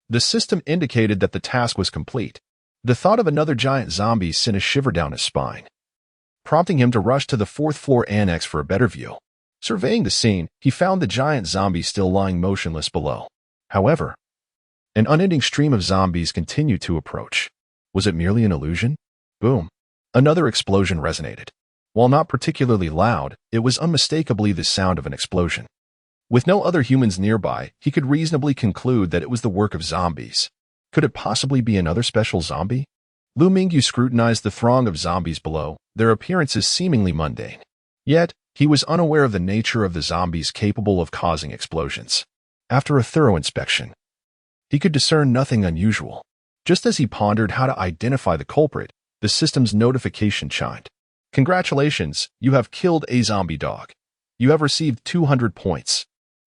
A: The system indicated that the task was complete. The thought of another giant zombie sent a shiver down his spine, prompting him to rush to the fourth-floor annex for a better view. Surveying the scene, he found the giant zombie still lying motionless below. However, an unending stream of zombies continued to approach. Was it merely an illusion? Boom! Another explosion resonated. While not particularly loud, it was unmistakably the sound of an explosion. With no other humans nearby, he could reasonably conclude that it was the work of zombies. Could it possibly be another special zombie? Liu Mingyu scrutinized the throng of zombies below, their appearances seemingly mundane. Yet, he was unaware of the nature of the zombies capable of causing explosions. After a thorough inspection, he could discern nothing unusual. Just as he pondered how to identify the culprit, the system's notification chimed. Congratulations, you have killed a zombie dog. You have received 200 points.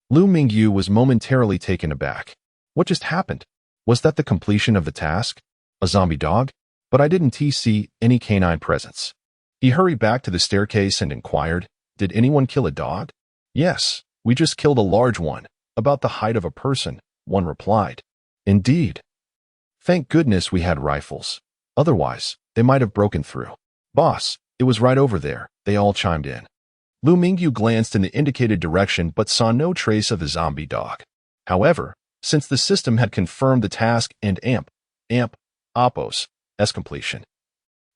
A: Liu Mingyu was momentarily taken aback. What just happened? Was that the completion of the task? A zombie dog? But I didn't see any canine presence. He hurried back to the staircase and inquired, did anyone kill a dog? Yes, we just killed a large one, about the height of a person, one replied. Indeed. Thank goodness we had rifles. Otherwise, they might have broken through. Boss, it was right over there, they all chimed in. Liu Mingyu glanced in the indicated direction but saw no trace of the zombie dog. However, since the system had confirmed the task and Opos' completion,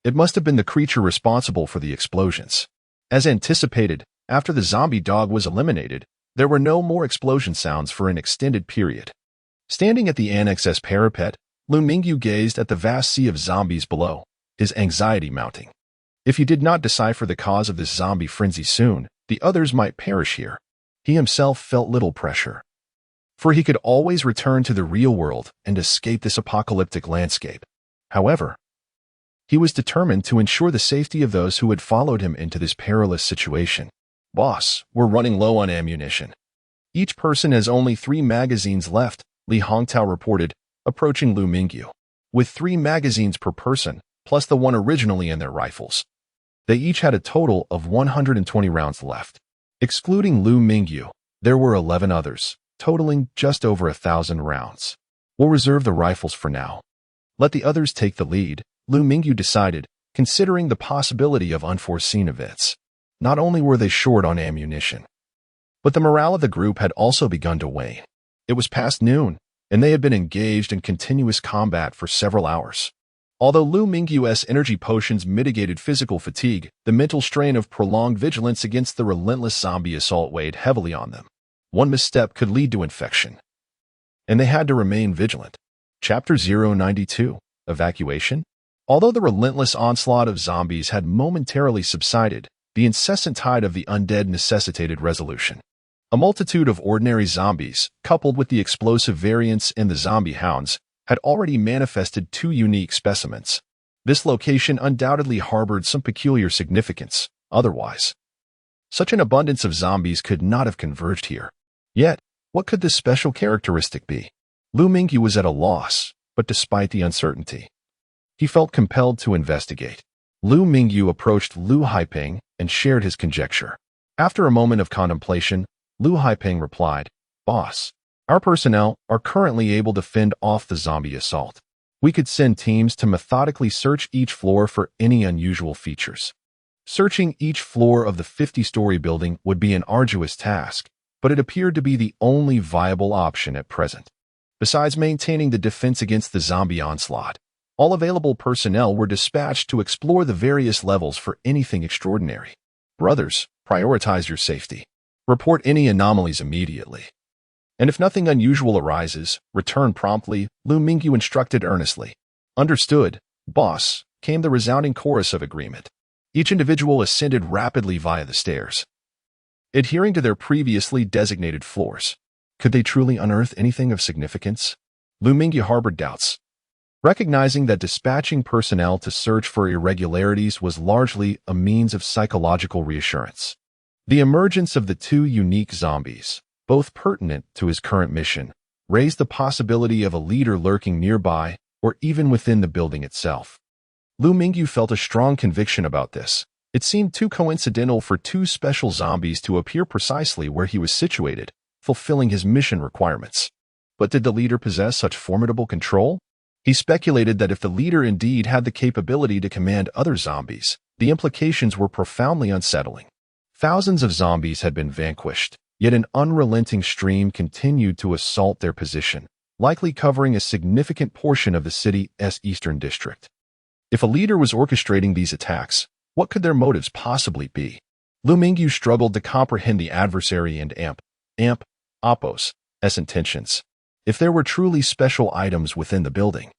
A: it must have been the creature responsible for the explosions. As anticipated, after the zombie dog was eliminated, there were no more explosion sounds for an extended period. Standing at the annex's parapet, Liu Mingyu gazed at the vast sea of zombies below, his anxiety mounting. If he did not decipher the cause of this zombie frenzy soon, the others might perish here. He himself felt little pressure, for he could always return to the real world and escape this apocalyptic landscape. However, he was determined to ensure the safety of those who had followed him into this perilous situation. Boss, we're running low on ammunition. Each person has only 3 magazines left, Li Hongtao reported, approaching Liu Mingyu. With 3 magazines per person, plus the one originally in their rifles, they each had a total of 120 rounds left. Excluding Liu Mingyu, there were 11 others, totaling just over 1,000 rounds. We'll reserve the rifles for now. Let the others take the lead, Liu Mingyu decided, considering the possibility of unforeseen events. Not only were they short on ammunition, but the morale of the group had also begun to wane. It was past noon, and they had been engaged in continuous combat for several hours. Although Liu Mingyu's energy potions mitigated physical fatigue, the mental strain of prolonged vigilance against the relentless zombie assault weighed heavily on them. One misstep could lead to infection, and they had to remain vigilant. Chapter 092, Evacuation. Although the relentless onslaught of zombies had momentarily subsided, the incessant tide of the undead necessitated resolution. A multitude of ordinary zombies, coupled with the explosive variants in the zombie hounds, had already manifested 2 unique specimens. This location undoubtedly harbored some peculiar significance. Otherwise, such an abundance of zombies could not have converged here. Yet, what could this special characteristic be? Liu Mingyu was at a loss, but despite the uncertainty, he felt compelled to investigate. Liu Mingyu approached Liu Haiping and shared his conjecture. After a moment of contemplation, Liu Haiping replied, "Boss, our personnel are currently able to fend off the zombie assault. We could send teams to methodically search each floor for any unusual features." Searching each floor of the 50-story building would be an arduous task, but it appeared to be the only viable option at present. Besides maintaining the defense against the zombie onslaught, all available personnel were dispatched to explore the various levels for anything extraordinary. "Brothers, prioritize your safety. Report any anomalies immediately. And if nothing unusual arises, return promptly," Liu Mingyu instructed earnestly. "Understood, boss," came the resounding chorus of agreement. Each individual ascended rapidly via the stairs, adhering to their previously designated floors. Could they truly unearth anything of significance? Liu Mingyu harbored doubts, recognizing that dispatching personnel to search for irregularities was largely a means of psychological reassurance. The emergence of the two unique zombies, both pertinent to his current mission, raised the possibility of a leader lurking nearby or even within the building itself. Liu Mingyu felt a strong conviction about this. It seemed too coincidental for two special zombies to appear precisely where he was situated, fulfilling his mission requirements. But did the leader possess such formidable control? He speculated that if the leader indeed had the capability to command other zombies, the implications were profoundly unsettling. Thousands of zombies had been vanquished, yet an unrelenting stream continued to assault their position, likely covering a significant portion of the city's eastern district. If a leader was orchestrating these attacks, what could their motives possibly be? Liu Mingyu struggled to comprehend the adversary and Oppos' intentions. If there were truly special items within the building,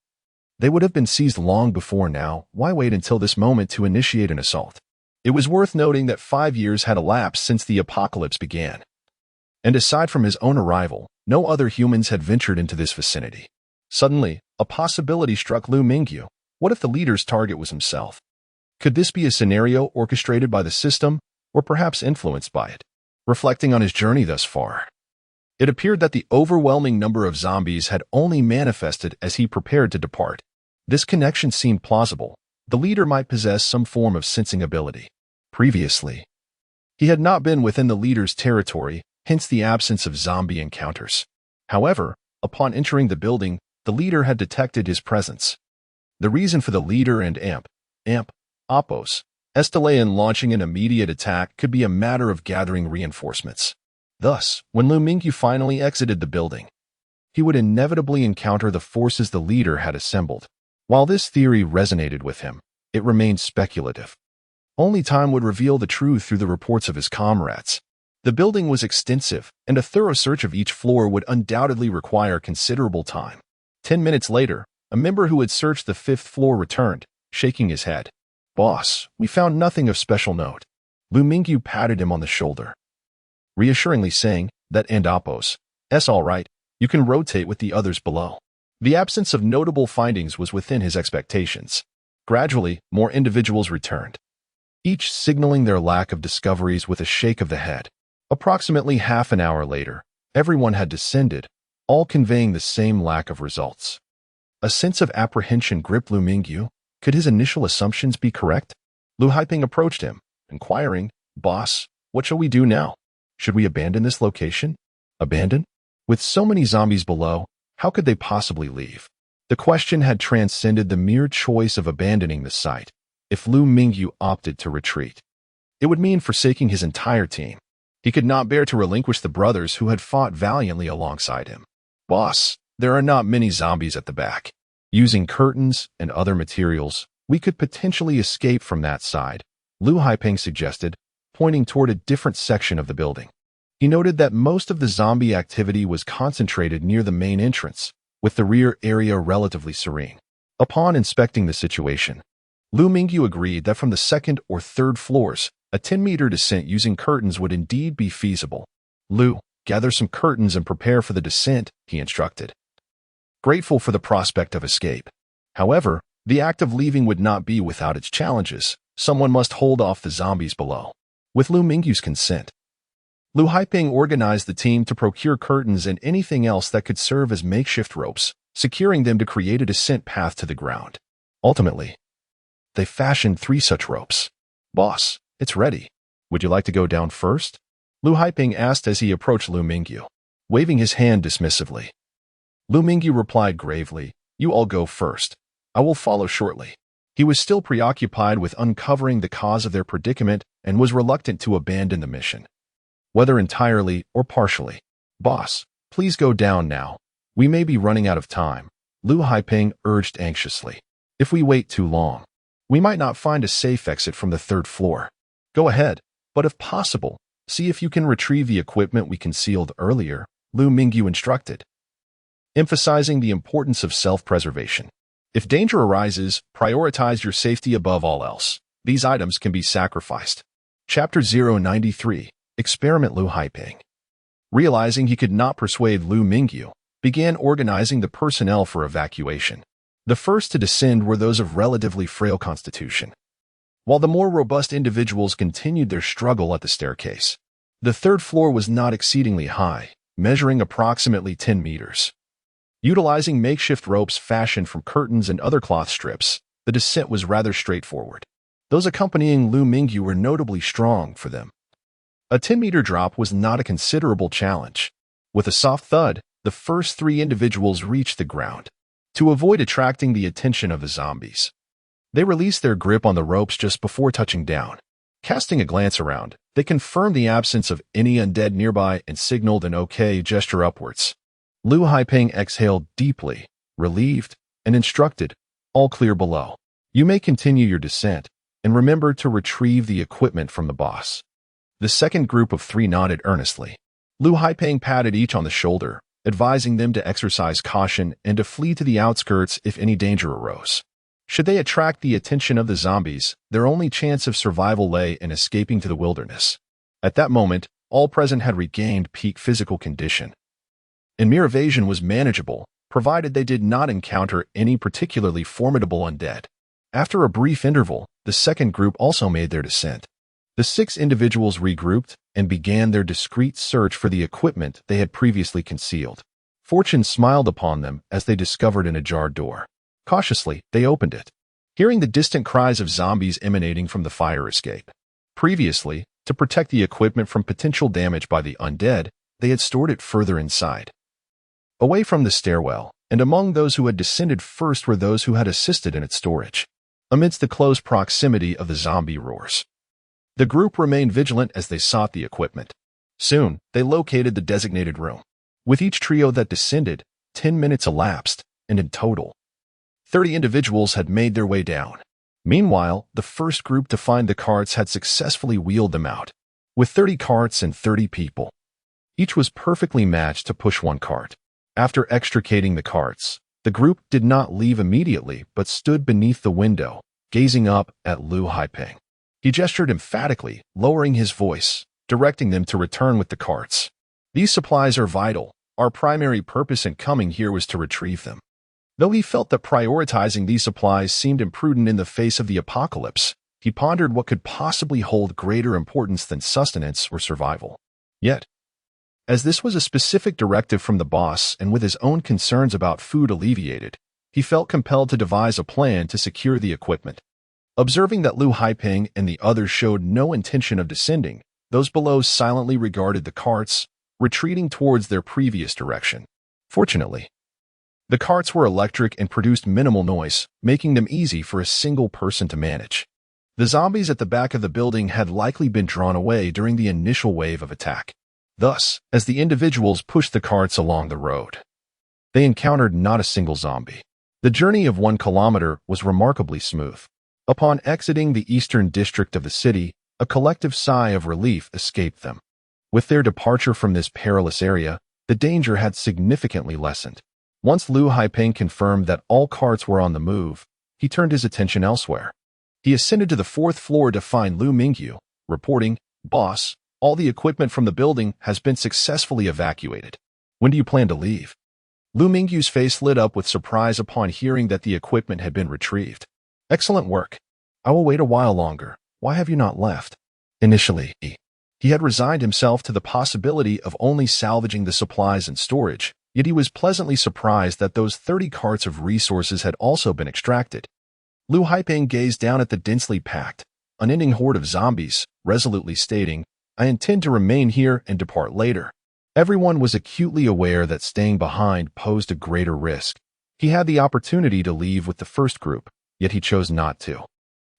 A: they would have been seized long before now. Why wait until this moment to initiate an assault? It was worth noting that 5 years had elapsed since the apocalypse began. And aside from his own arrival, no other humans had ventured into this vicinity. Suddenly, a possibility struck Liu Mingyu. What if the leader's target was himself? Could this be a scenario orchestrated by the system, or perhaps influenced by it? Reflecting on his journey thus far, it appeared that the overwhelming number of zombies had only manifested as he prepared to depart. This connection seemed plausible. The leader might possess some form of sensing ability. Previously, he had not been within the leader's territory, hence the absence of zombie encounters. However, upon entering the building, the leader had detected his presence. The reason for the leader and Oppos' delay in launching an immediate attack could be a matter of gathering reinforcements. Thus, when Liu Mingyu finally exited the building, he would inevitably encounter the forces the leader had assembled. While this theory resonated with him, it remained speculative. Only time would reveal the truth through the reports of his comrades. The building was extensive, and a thorough search of each floor would undoubtedly require considerable time. 10 minutes later, a member who had searched the 5th floor returned, shaking his head. "Boss, we found nothing of special note." Liu Mingyu patted him on the shoulder, reassuringly saying that Oppos' all right, you can rotate with the others below. The absence of notable findings was within his expectations. Gradually, more individuals returned, each signaling their lack of discoveries with a shake of the head. Approximately half an hour later, everyone had descended, all conveying the same lack of results. A sense of apprehension gripped Liu Mingyu. Could his initial assumptions be correct? Liu Haiping approached him, inquiring, "Boss, what shall we do now? Should we abandon this location?" Abandon? With so many zombies below, how could they possibly leave? The question had transcended the mere choice of abandoning the site. If Liu Mingyu opted to retreat, it would mean forsaking his entire team. He could not bear to relinquish the brothers who had fought valiantly alongside him. "Boss, there are not many zombies at the back. Using curtains and other materials, we could potentially escape from that side," Liu Haiping suggested, pointing toward a different section of the building. He noted that most of the zombie activity was concentrated near the main entrance, with the rear area relatively serene. Upon inspecting the situation, Liu Mingyu agreed that from the 2nd or 3rd floors, a 10-meter descent using curtains would indeed be feasible. "Liu, gather some curtains and prepare for the descent," he instructed, grateful for the prospect of escape. However, the act of leaving would not be without its challenges. Someone must hold off the zombies below. With Liu Mingyu's consent, Liu Haiping organized the team to procure curtains and anything else that could serve as makeshift ropes, securing them to create a descent path to the ground. Ultimately, they fashioned 3 such ropes. "Boss, it's ready. Would you like to go down first? Liu Haiping asked as he approached Liu Mingyu, waving his hand dismissively. Liu Mingyu replied gravely, "You all go first. I will follow shortly." He was still preoccupied with uncovering the cause of their predicament and was reluctant to abandon the mission, whether entirely or partially. "Boss, please go down now. We may be running out of time," Liu Haiping urged anxiously. "If we wait too long, we might not find a safe exit from the third floor. Go ahead, but if possible, see if you can retrieve the equipment we concealed earlier," Liu Mingyu instructed, emphasizing the importance of self-preservation. If danger arises, prioritize your safety above all else. These items can be sacrificed. Chapter 093, Experiment. Liu Haiping, realizing he could not persuade Liu Mingyu, began organizing the personnel for evacuation. The first to descend were those of relatively frail constitution, while the more robust individuals continued their struggle at the staircase. The third floor was not exceedingly high, measuring approximately 10 meters. Utilizing makeshift ropes fashioned from curtains and other cloth strips, the descent was rather straightforward. Those accompanying Liu Mingyu were notably strong for them. A 10-meter drop was not a considerable challenge. With a soft thud, the first 3 individuals reached the ground. To avoid attracting the attention of the zombies, they released their grip on the ropes just before touching down. Casting a glance around, they confirmed the absence of any undead nearby and signaled an OK gesture upwards. Liu Haiping exhaled deeply, relieved, and instructed, "All clear below. You may continue your descent, and remember to retrieve the equipment from the boss." The second group of 3 nodded earnestly. Liu Haiping patted each on the shoulder, advising them to exercise caution and to flee to the outskirts if any danger arose. Should they attract the attention of the zombies, their only chance of survival lay in escaping to the wilderness. At that moment, all present had regained peak physical condition, and mere evasion was manageable, provided they did not encounter any particularly formidable undead. After a brief interval, the second group also made their descent. The 6 individuals regrouped and began their discreet search for the equipment they had previously concealed. Fortune smiled upon them as they discovered an ajar door. Cautiously, they opened it, hearing the distant cries of zombies emanating from the fire escape. Previously, to protect the equipment from potential damage by the undead, they had stored it further inside, away from the stairwell, and among those who had descended first were those who had assisted in its storage. Amidst the close proximity of the zombie roars, the group remained vigilant as they sought the equipment. Soon, they located the designated room. With each trio that descended, 10 minutes elapsed, and in total, 30 individuals had made their way down. Meanwhile, the first group to find the carts had successfully wheeled them out. With 30 carts and 30 people, each was perfectly matched to push one cart. After extricating the carts, the group did not leave immediately but stood beneath the window, gazing up at Liu Haiping. He gestured emphatically, lowering his voice, directing them to return with the carts. "These supplies are vital. Our primary purpose in coming here was to retrieve them." Though he felt that prioritizing these supplies seemed imprudent in the face of the apocalypse, he pondered what could possibly hold greater importance than sustenance or survival. Yet, as this was a specific directive from the boss and with his own concerns about food alleviated, he felt compelled to devise a plan to secure the equipment. Observing that Liu Haiping and the others showed no intention of descending, those below silently regarded the carts, retreating towards their previous direction. Fortunately, the carts were electric and produced minimal noise, making them easy for a single person to manage. The zombies at the back of the building had likely been drawn away during the initial wave of attack. Thus, as the individuals pushed the carts along the road, they encountered not a single zombie. The journey of 1 kilometer was remarkably smooth. Upon exiting the eastern district of the city, a collective sigh of relief escaped them. With their departure from this perilous area, the danger had significantly lessened. Once Liu Haiping confirmed that all carts were on the move, he turned his attention elsewhere. He ascended to the 4th floor to find Liu Mingyu, reporting, "Boss, all the equipment from the building has been successfully evacuated. When do you plan to leave?" Liu Mingyu's face lit up with surprise upon hearing that the equipment had been retrieved. "Excellent work. I will wait a while longer. Why have you not left?" Initially, he had resigned himself to the possibility of only salvaging the supplies in storage, yet he was pleasantly surprised that those 30 carts of resources had also been extracted. Liu Haiping gazed down at the densely packed, unending horde of zombies, resolutely stating, "I intend to remain here and depart later." Everyone was acutely aware that staying behind posed a greater risk. He had the opportunity to leave with the first group, yet he chose not to.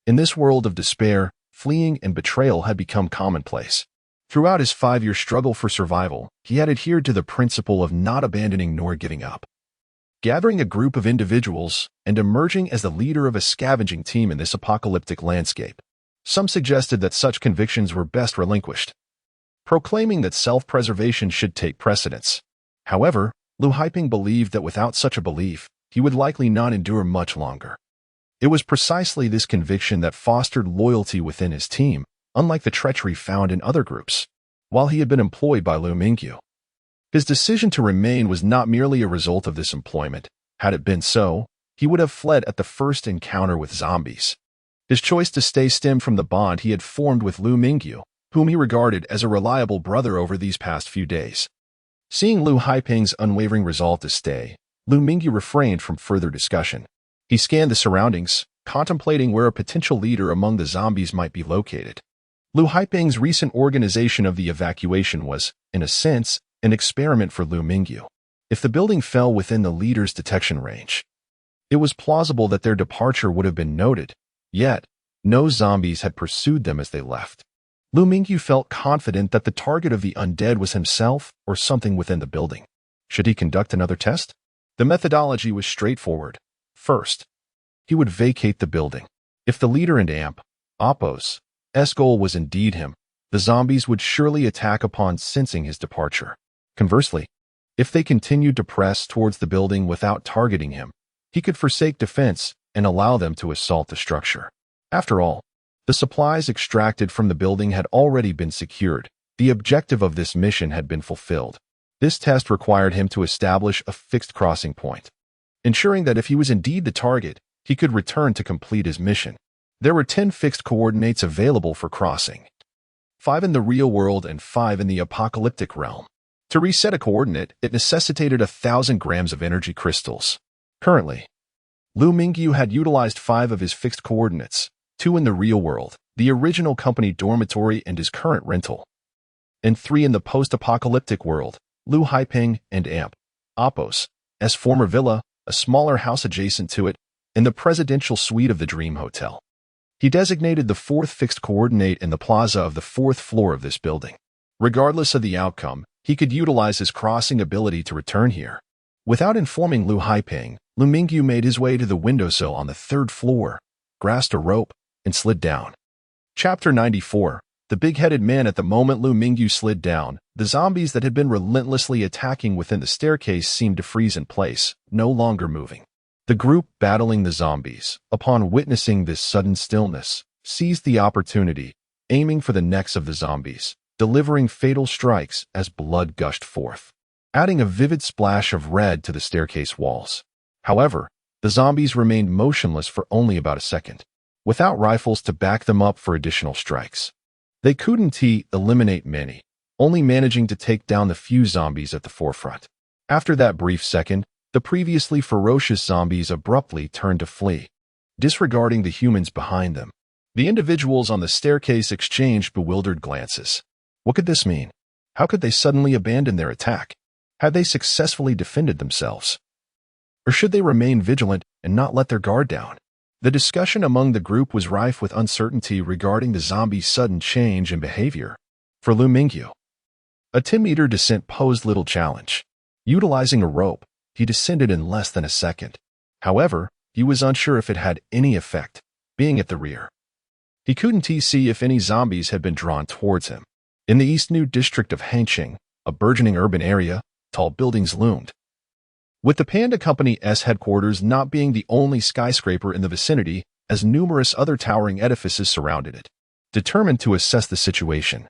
A: In this world of despair, fleeing and betrayal had become commonplace. Throughout his 5-year struggle for survival, he had adhered to the principle of not abandoning nor giving up. Gathering a group of individuals and emerging as the leader of a scavenging team in this apocalyptic landscape, some suggested that such convictions were best relinquished, proclaiming that self-preservation should take precedence. However, Liu Haiping believed that without such a belief, he would likely not endure much longer. It was precisely this conviction that fostered loyalty within his team, unlike the treachery found in other groups. While he had been employed by Liu Mingyu, his decision to remain was not merely a result of this employment. Had it been so, he would have fled at the first encounter with zombies. His choice to stay stemmed from the bond he had formed with Liu Mingyu, whom he regarded as a reliable brother over these past few days. Seeing Liu Haiping's unwavering resolve to stay, Liu Mingyu refrained from further discussion. He scanned the surroundings, contemplating where a potential leader among the zombies might be located. Liu Haiping's recent organization of the evacuation was, in a sense, an experiment for Liu Mingyu. If the building fell within the leader's detection range, it was plausible that their departure would have been noted, yet no zombies had pursued them as they left. Liu Mingyu felt confident that the target of the undead was himself or something within the building. Should he conduct another test? The methodology was straightforward. First, he would vacate the building. If the leader and Oppo's goal was indeed him, the zombies would surely attack upon sensing his departure. Conversely, if they continued to press towards the building without targeting him, he could forsake defense and allow them to assault the structure. After all, the supplies extracted from the building had already been secured. The objective of this mission had been fulfilled. This test required him to establish a fixed crossing point, ensuring that if he was indeed the target, he could return to complete his mission. There were 10 fixed coordinates available for crossing, 5 in the real world and 5 in the apocalyptic realm. To reset a coordinate, it necessitated 1,000 grams of energy crystals. Currently, Liu Mingyu had utilized 5 of his fixed coordinates, 2 in the real world, the original company dormitory and his current rental, and 3 in the post-apocalyptic world, Liu Haiping and Oppo's former villa, a smaller house adjacent to it, and the presidential suite of the Dream Hotel. He designated the 4th fixed coordinate in the plaza of the 4th floor of this building. Regardless of the outcome, he could utilize his crossing ability to return here. Without informing Liu Haiping, Liu Mingyu made his way to the windowsill on the 3rd floor, grasped a rope, and slid down. Chapter 94. The big-headed man. At the moment Liu Mingyu slid down, the zombies that had been relentlessly attacking within the staircase seemed to freeze in place, no longer moving. The group battling the zombies, upon witnessing this sudden stillness, seized the opportunity, aiming for the necks of the zombies, delivering fatal strikes as blood gushed forth, adding a vivid splash of red to the staircase walls. However, the zombies remained motionless for only about a second, without rifles to back them up for additional strikes. They couldn't eliminate many, only managing to take down the few zombies at the forefront. After that brief second, the previously ferocious zombies abruptly turned to flee, disregarding the humans behind them. The individuals on the staircase exchanged bewildered glances. What could this mean? How could they suddenly abandon their attack? Had they successfully defended themselves? Or should they remain vigilant and not let their guard down? The discussion among the group was rife with uncertainty regarding the zombies' sudden change in behavior. For Liu Mingyu, a 10-meter descent posed little challenge. Utilizing a rope, he descended in less than a second. However, he was unsure if it had any effect, being at the rear. He couldn't see if any zombies had been drawn towards him. In the East New district of Hangqing, a burgeoning urban area, tall buildings loomed, with the Panda Company's headquarters not being the only skyscraper in the vicinity, as numerous other towering edifices surrounded it. Determined to assess the situation,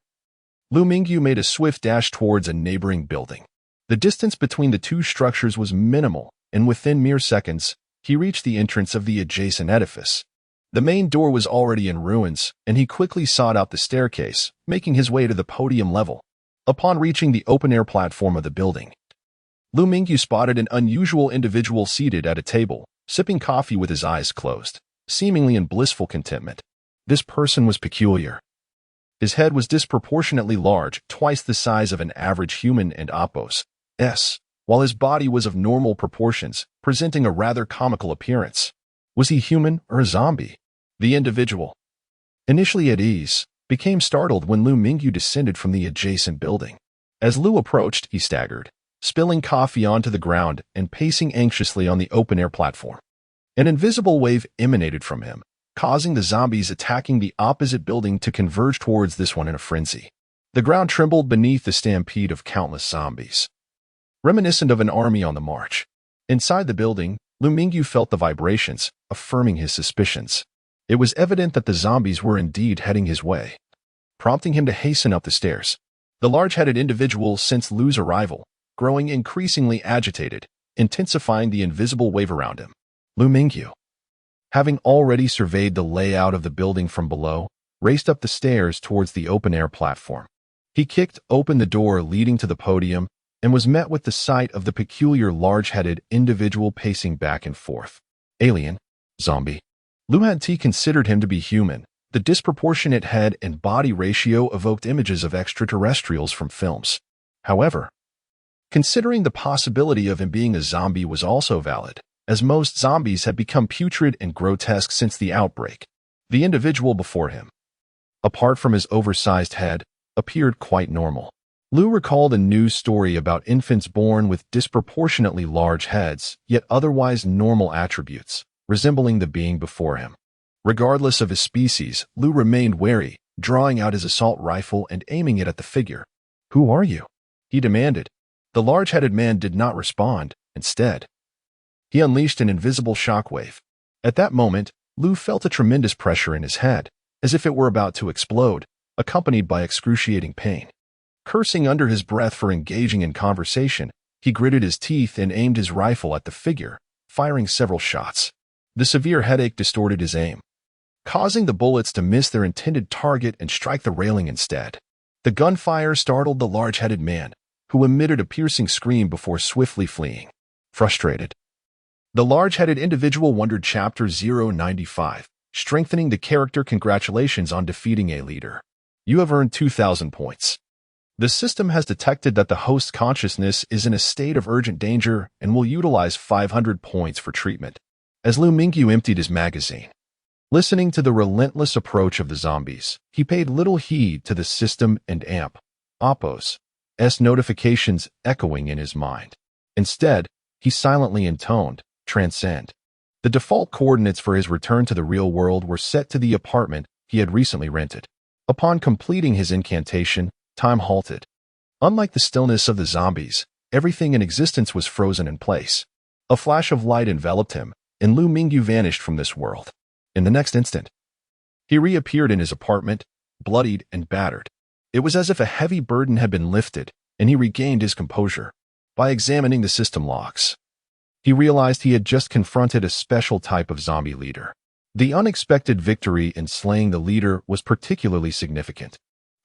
A: Liu Mingyu made a swift dash towards a neighboring building. The distance between the two structures was minimal, and within mere seconds, he reached the entrance of the adjacent edifice. The main door was already in ruins, and he quickly sought out the staircase, making his way to the podium level. Upon reaching the open-air platform of the building, Liu Mingyu spotted an unusual individual seated at a table, sipping coffee with his eyes closed, seemingly in blissful contentment. This person was peculiar. His head was disproportionately large, twice the size of an average human and Apo's, while his body was of normal proportions, presenting a rather comical appearance. Was he human or a zombie? The individual, initially at ease, became startled when Liu Mingyu descended from the adjacent building. As Liu approached, he staggered, spilling coffee onto the ground and pacing anxiously on the open-air platform. An invisible wave emanated from him, causing the zombies attacking the opposite building to converge towards this one in a frenzy. The ground trembled beneath the stampede of countless zombies, reminiscent of an army on the march. Inside the building, Liu Mingyu felt the vibrations, affirming his suspicions. It was evident that the zombies were indeed heading his way, prompting him to hasten up the stairs. The large-headed individual sensed Liu's arrival, growing increasingly agitated, intensifying the invisible wave around him. Liu Mingyu, having already surveyed the layout of the building from below, raced up the stairs towards the open-air platform. He kicked open the door leading to the podium and was met with the sight of the peculiar large-headed individual pacing back and forth. Alien, zombie. Liu had considered him to be human. The disproportionate head and body ratio evoked images of extraterrestrials from films. However, considering the possibility of him being a zombie was also valid, as most zombies had become putrid and grotesque since the outbreak. The individual before him, apart from his oversized head, appeared quite normal. Liu recalled a news story about infants born with disproportionately large heads, yet otherwise normal attributes, resembling the being before him. Regardless of his species, Liu remained wary, drawing out his assault rifle and aiming it at the figure. "Who are you?" he demanded. The large-headed man did not respond. Instead, he unleashed an invisible shockwave. At that moment, Liu felt a tremendous pressure in his head, as if it were about to explode, accompanied by excruciating pain. Cursing under his breath for engaging in conversation, he gritted his teeth and aimed his rifle at the figure, firing several shots. The severe headache distorted his aim, causing the bullets to miss their intended target and strike the railing instead. The gunfire startled the large-headed man, who emitted a piercing scream before swiftly fleeing. Frustrated, the large-headed individual wondered Chapter 095, strengthening the character. Congratulations on defeating a leader. You have earned 2,000 points. The system has detected that the host's consciousness is in a state of urgent danger and will utilize 500 points for treatment. As Liu Mingyu emptied his magazine, listening to the relentless approach of the zombies, he paid little heed to the system and Apo's notifications echoing in his mind. Instead, he silently intoned, "Transcend." The default coordinates for his return to the real world were set to the apartment he had recently rented. Upon completing his incantation, time halted. Unlike the stillness of the zombies, everything in existence was frozen in place. A flash of light enveloped him, and Liu Mingyu vanished from this world. In the next instant, he reappeared in his apartment, bloodied and battered. It was as if a heavy burden had been lifted, and he regained his composure. By examining the system logs, he realized he had just confronted a special type of zombie leader. The unexpected victory in slaying the leader was particularly significant,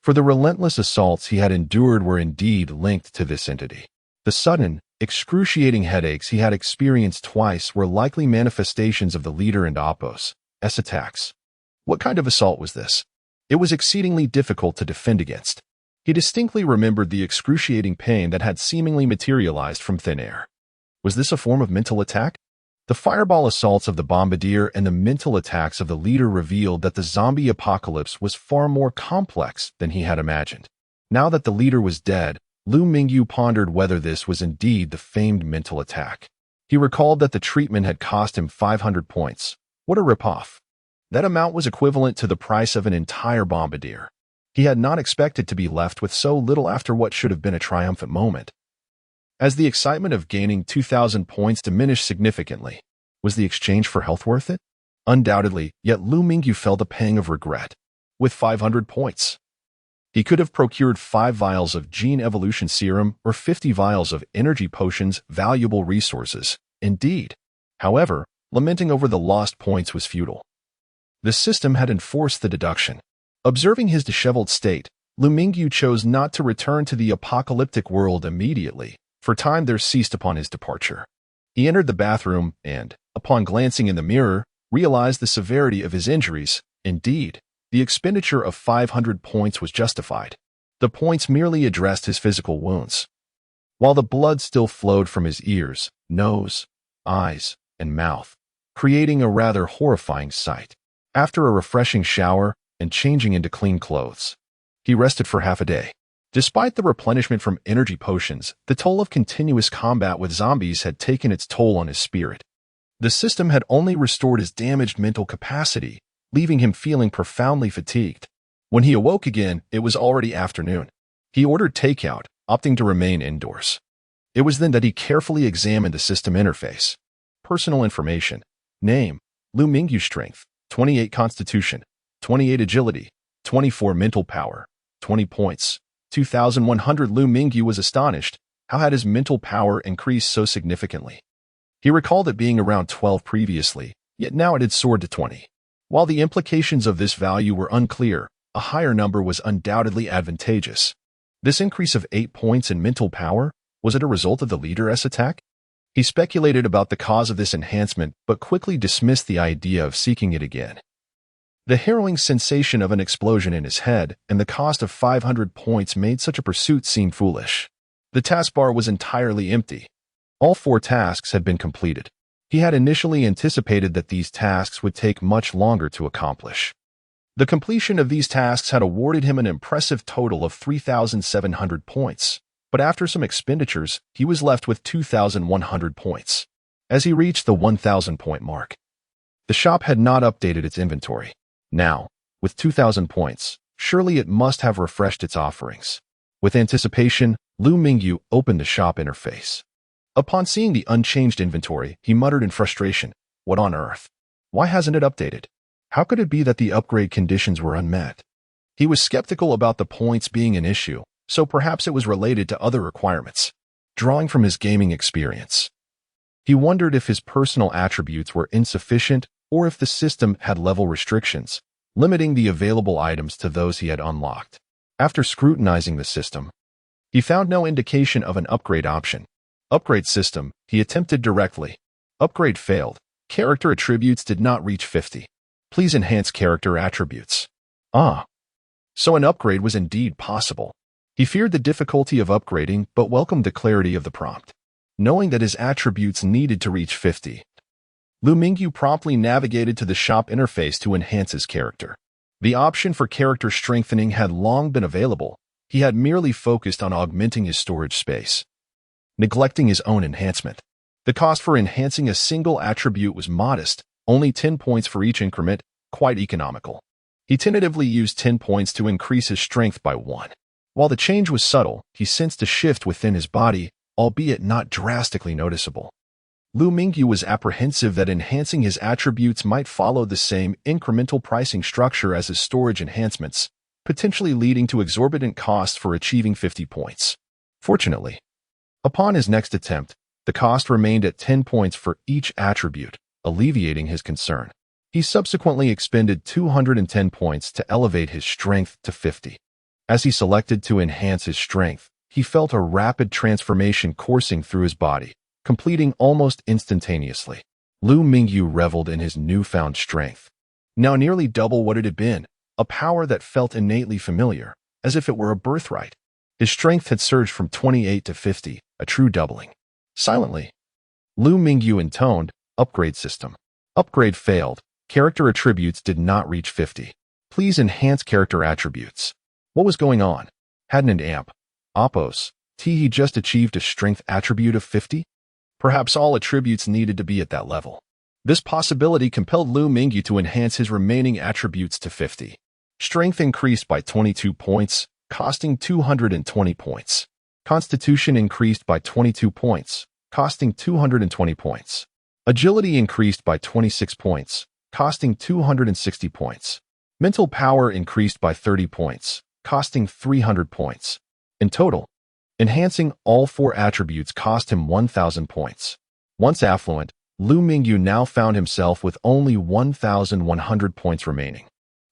A: for the relentless assaults he had endured were indeed linked to this entity. The sudden, excruciating headaches he had experienced twice were likely manifestations of the leader and Apo's attacks. What kind of assault was this? It was exceedingly difficult to defend against. He distinctly remembered the excruciating pain that had seemingly materialized from thin air. Was this a form of mental attack? The fireball assaults of the bombardier and the mental attacks of the leader revealed that the zombie apocalypse was far more complex than he had imagined. Now that the leader was dead, Liu Mingyu pondered whether this was indeed the famed mental attack. He recalled that the treatment had cost him 500 points. What a ripoff. That amount was equivalent to the price of an entire bombardier. He had not expected to be left with so little after what should have been a triumphant moment. As the excitement of gaining 2,000 points diminished significantly, was the exchange for health worth it? Undoubtedly, yet Liu Mingyu felt a pang of regret. With 500 points, he could have procured 5 vials of gene evolution serum or 50 vials of energy potions, valuable resources, indeed. However, lamenting over the lost points was futile. The system had enforced the deduction. Observing his disheveled state, Liu Mingyu chose not to return to the apocalyptic world immediately, for time there ceased upon his departure. He entered the bathroom and, upon glancing in the mirror, realized the severity of his injuries. Indeed, The expenditure of 500 points was justified. The points merely addressed his physical wounds, while the blood still flowed from his ears, nose, eyes, and mouth, creating a rather horrifying sight. After a refreshing shower and changing into clean clothes, he rested for half a day. Despite the replenishment from energy potions, the toll of continuous combat with zombies had taken its toll on his spirit. The system had only restored his damaged mental capacity, leaving him feeling profoundly fatigued. When he awoke again, it was already afternoon. He ordered takeout, opting to remain indoors. It was then that he carefully examined the system interface. Personal information. Name: Liu Mingyu. Strength: 28 Constitution, 28 Agility, 24 Mental Power, 20 points. 2,100. Liu Mingyu was astonished. How had his mental power increased so significantly? He recalled it being around 12 previously, yet now it had soared to 20. While the implications of this value were unclear, a higher number was undoubtedly advantageous. This increase of 8 points in mental power, was it a result of the Leader's attack? He speculated about the cause of this enhancement, but quickly dismissed the idea of seeking it again. The harrowing sensation of an explosion in his head and the cost of 500 points made such a pursuit seem foolish. The taskbar was entirely empty. All 4 tasks had been completed. He had initially anticipated that these tasks would take much longer to accomplish. The completion of these tasks had awarded him an impressive total of 3,700 points, but after some expenditures, he was left with 2,100 points. As he reached the 1,000-point mark, the shop had not updated its inventory. Now, with 2,000 points, surely it must have refreshed its offerings. With anticipation, Liu Mingyu opened the shop interface. Upon seeing the unchanged inventory, he muttered in frustration, "What on earth? Why hasn't it updated? How could it be that the upgrade conditions were unmet?" He was skeptical about the points being an issue, so perhaps it was related to other requirements. Drawing from his gaming experience, he wondered if his personal attributes were insufficient or if the system had level restrictions, limiting the available items to those he had unlocked. After scrutinizing the system, he found no indication of an upgrade option. Upgrade system, he attempted directly. Upgrade failed. Character attributes did not reach 50. Please enhance character attributes. So an upgrade was indeed possible. He feared the difficulty of upgrading, but welcomed the clarity of the prompt. Knowing that his attributes needed to reach 50, Liu Mingyu promptly navigated to the shop interface to enhance his character. The option for character strengthening had long been available. He had merely focused on augmenting his storage space, neglecting his own enhancement. The cost for enhancing a single attribute was modest, only 10 points for each increment, quite economical. He tentatively used 10 points to increase his strength by 1. While the change was subtle, he sensed a shift within his body, albeit not drastically noticeable. Liu Mingyu was apprehensive that enhancing his attributes might follow the same incremental pricing structure as his storage enhancements, potentially leading to exorbitant costs for achieving 50 points. Fortunately, upon his next attempt, the cost remained at 10 points for each attribute, alleviating his concern. He subsequently expended 210 points to elevate his strength to 50. As he selected to enhance his strength, he felt a rapid transformation coursing through his body, completing almost instantaneously. Liu Mingyu reveled in his newfound strength, now nearly double what it had been, a power that felt innately familiar, as if it were a birthright. His strength had surged from 28 to 50, a true doubling. Silently, Liu Mingyu intoned, "Upgrade system. Upgrade failed. Character attributes did not reach 50. Please enhance character attributes." What was going on? Hadn't an amp, Oppos, he just achieved a strength attribute of 50? Perhaps all attributes needed to be at that level. This possibility compelled Liu Mingyu to enhance his remaining attributes to 50. Strength increased by 22 points, costing 220 points. Constitution increased by 22 points, costing 220 points. Agility increased by 26 points, costing 260 points. Mental power increased by 30 points, costing 300 points. In total, enhancing all 4 attributes cost him 1,000 points. Once affluent, Liu Mingyu now found himself with only 1,100 points remaining.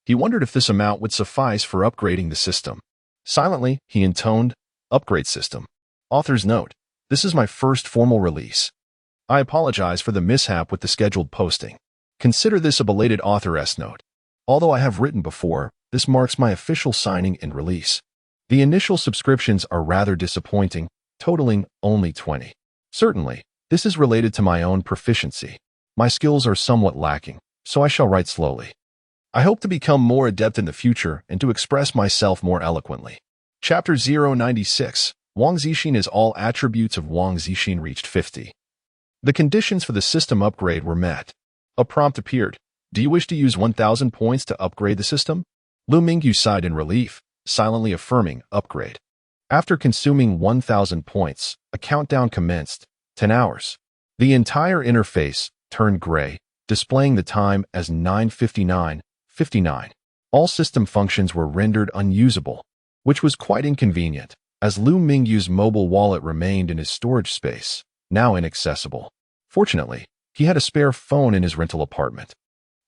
A: He wondered if this amount would suffice for upgrading the system. Silently, he intoned, "Upgrade system. Author's note. This is my first formal release. I apologize for the mishap with the scheduled posting. Consider this a belated author's note. Although I have written before, this marks my official signing and release. The initial subscriptions are rather disappointing, totaling only 20. Certainly, this is related to my own proficiency. My skills are somewhat lacking, so I shall write slowly. I hope to become more adept in the future and to express myself more eloquently. Chapter 096. Wang Zixin is all attributes of Wang Zixin reached 50. The conditions for the system upgrade were met. A prompt appeared. Do you wish to use 1,000 points to upgrade the system? Liu Mingyu sighed in relief, silently affirming upgrade. After consuming 1,000 points, a countdown commenced. 10 hours. The entire interface turned gray, displaying the time as 9:59:59. All system functions were rendered unusable, which was quite inconvenient, as Liu Mingyu's mobile wallet remained in his storage space, now inaccessible. Fortunately, he had a spare phone in his rental apartment.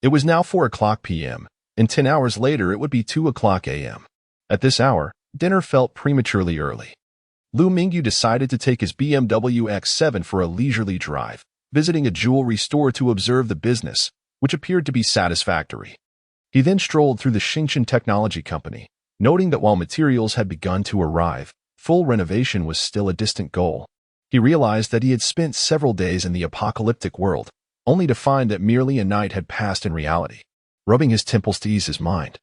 A: It was now 4:00 p.m., and 10 hours later it would be 2:00 a.m. At this hour, dinner felt prematurely early. Liu Mingyu decided to take his BMW X7 for a leisurely drive, visiting a jewelry store to observe the business, which appeared to be satisfactory. He then strolled through the Xingchen Technology Company, noting that while materials had begun to arrive, full renovation was still a distant goal. He realized that he had spent several days in the apocalyptic world, only to find that merely a night had passed in reality, rubbing his temples to ease his mind.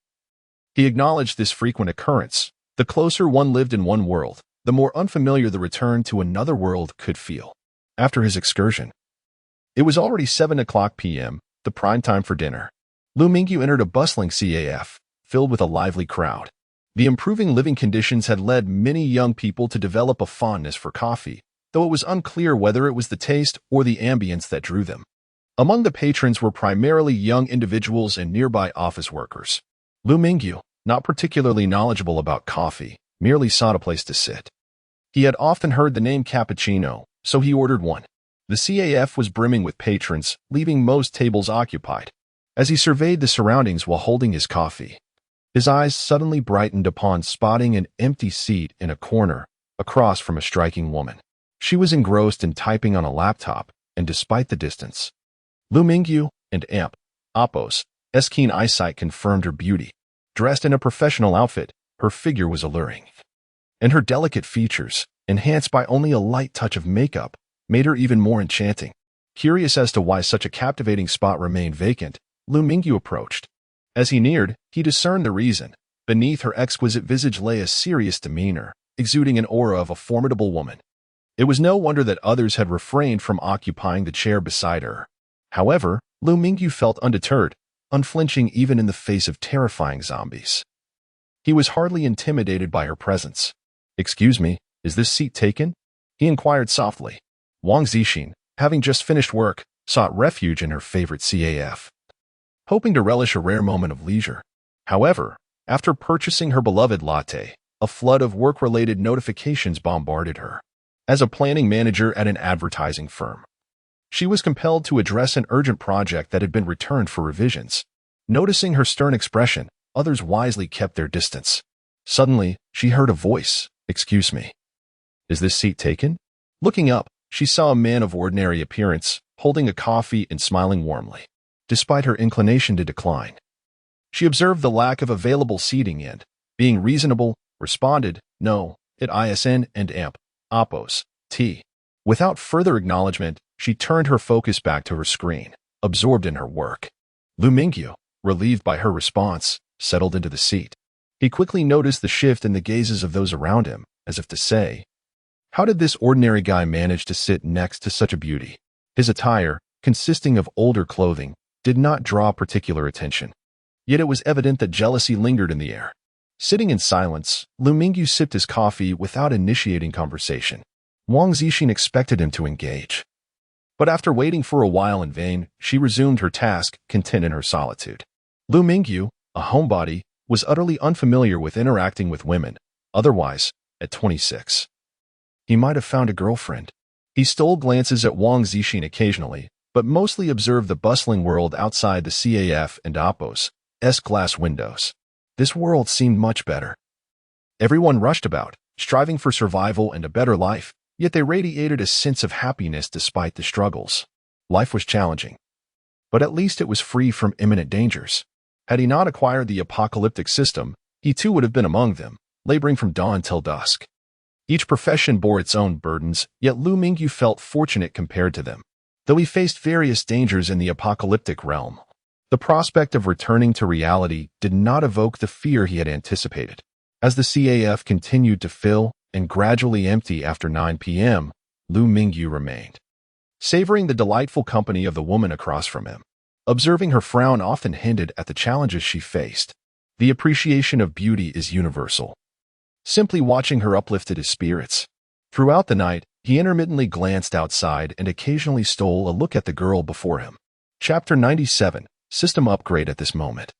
A: He acknowledged this frequent occurrence. The closer one lived in one world, the more unfamiliar the return to another world could feel. After his excursion, it was already 7:00 p.m., the prime time for dinner. Liu Mingyu entered a bustling CAF, filled with a lively crowd. The improving living conditions had led many young people to develop a fondness for coffee, though it was unclear whether it was the taste or the ambience that drew them. Among the patrons were primarily young individuals and nearby office workers. Liu Mingyu, not particularly knowledgeable about coffee, merely sought a place to sit. He had often heard the name cappuccino, so he ordered one. The CAF was brimming with patrons, leaving most tables occupied. As he surveyed the surroundings while holding his coffee, his eyes suddenly brightened upon spotting an empty seat in a corner, across from a striking woman. She was engrossed in typing on a laptop, and despite the distance, Liu Mingyu and Appos' keen eyesight confirmed her beauty. Dressed in a professional outfit, her figure was alluring, and her delicate features, enhanced by only a light touch of makeup, made her even more enchanting. Curious as to why such a captivating spot remained vacant, Liu Mingyu approached. As he neared, he discerned the reason. Beneath her exquisite visage lay a serious demeanor, exuding an aura of a formidable woman. It was no wonder that others had refrained from occupying the chair beside her. However, Liu Mingyu felt undeterred, unflinching even in the face of terrifying zombies. He was hardly intimidated by her presence. "Excuse me, is this seat taken?" he inquired softly. Wang Zixin, having just finished work, sought refuge in her favorite CAF, hoping to relish a rare moment of leisure. However, after purchasing her beloved latte, a flood of work-related notifications bombarded her. As a planning manager at an advertising firm, she was compelled to address an urgent project that had been returned for revisions. Noticing her stern expression, others wisely kept their distance. Suddenly, she heard a voice. "Excuse me. Is this seat taken?" Looking up, she saw a man of ordinary appearance, holding a coffee and smiling warmly, despite her inclination to decline. She observed the lack of available seating and, being reasonable, responded, "No, at ISN and Appos, T." Without further acknowledgement, she turned her focus back to her screen, absorbed in her work. Liu Mingyu, relieved by her response, settled into the seat. He quickly noticed the shift in the gazes of those around him, as if to say, "How did this ordinary guy manage to sit next to such a beauty?" His attire, consisting of older clothing, did not draw particular attention. Yet it was evident that jealousy lingered in the air. Sitting in silence, Liu Mingyu sipped his coffee without initiating conversation. Wang Zixin expected him to engage. But after waiting for a while in vain, she resumed her task, content in her solitude. Liu Mingyu, a homebody, was utterly unfamiliar with interacting with women. Otherwise, at 26, he might have found a girlfriend. He stole glances at Wang Zixin occasionally, but mostly observed the bustling world outside the CAF and Appos' glass windows. This world seemed much better. Everyone rushed about, striving for survival and a better life, yet they radiated a sense of happiness despite the struggles. Life was challenging, but at least it was free from imminent dangers. Had he not acquired the apocalyptic system, he too would have been among them, laboring from dawn till dusk. Each profession bore its own burdens, yet Liu Mingyu felt fortunate compared to them. Though he faced various dangers in the apocalyptic realm, the prospect of returning to reality did not evoke the fear he had anticipated. As the CAF continued to fill and gradually empty after 9 p.m., Liu Mingyu remained, savoring the delightful company of the woman across from him. Observing her frown often hinted at the challenges she faced. The appreciation of beauty is universal. Simply watching her uplifted his spirits. Throughout the night, he intermittently glanced outside and occasionally stole a look at the girl before him. Chapter 97, System Upgrade. At this moment,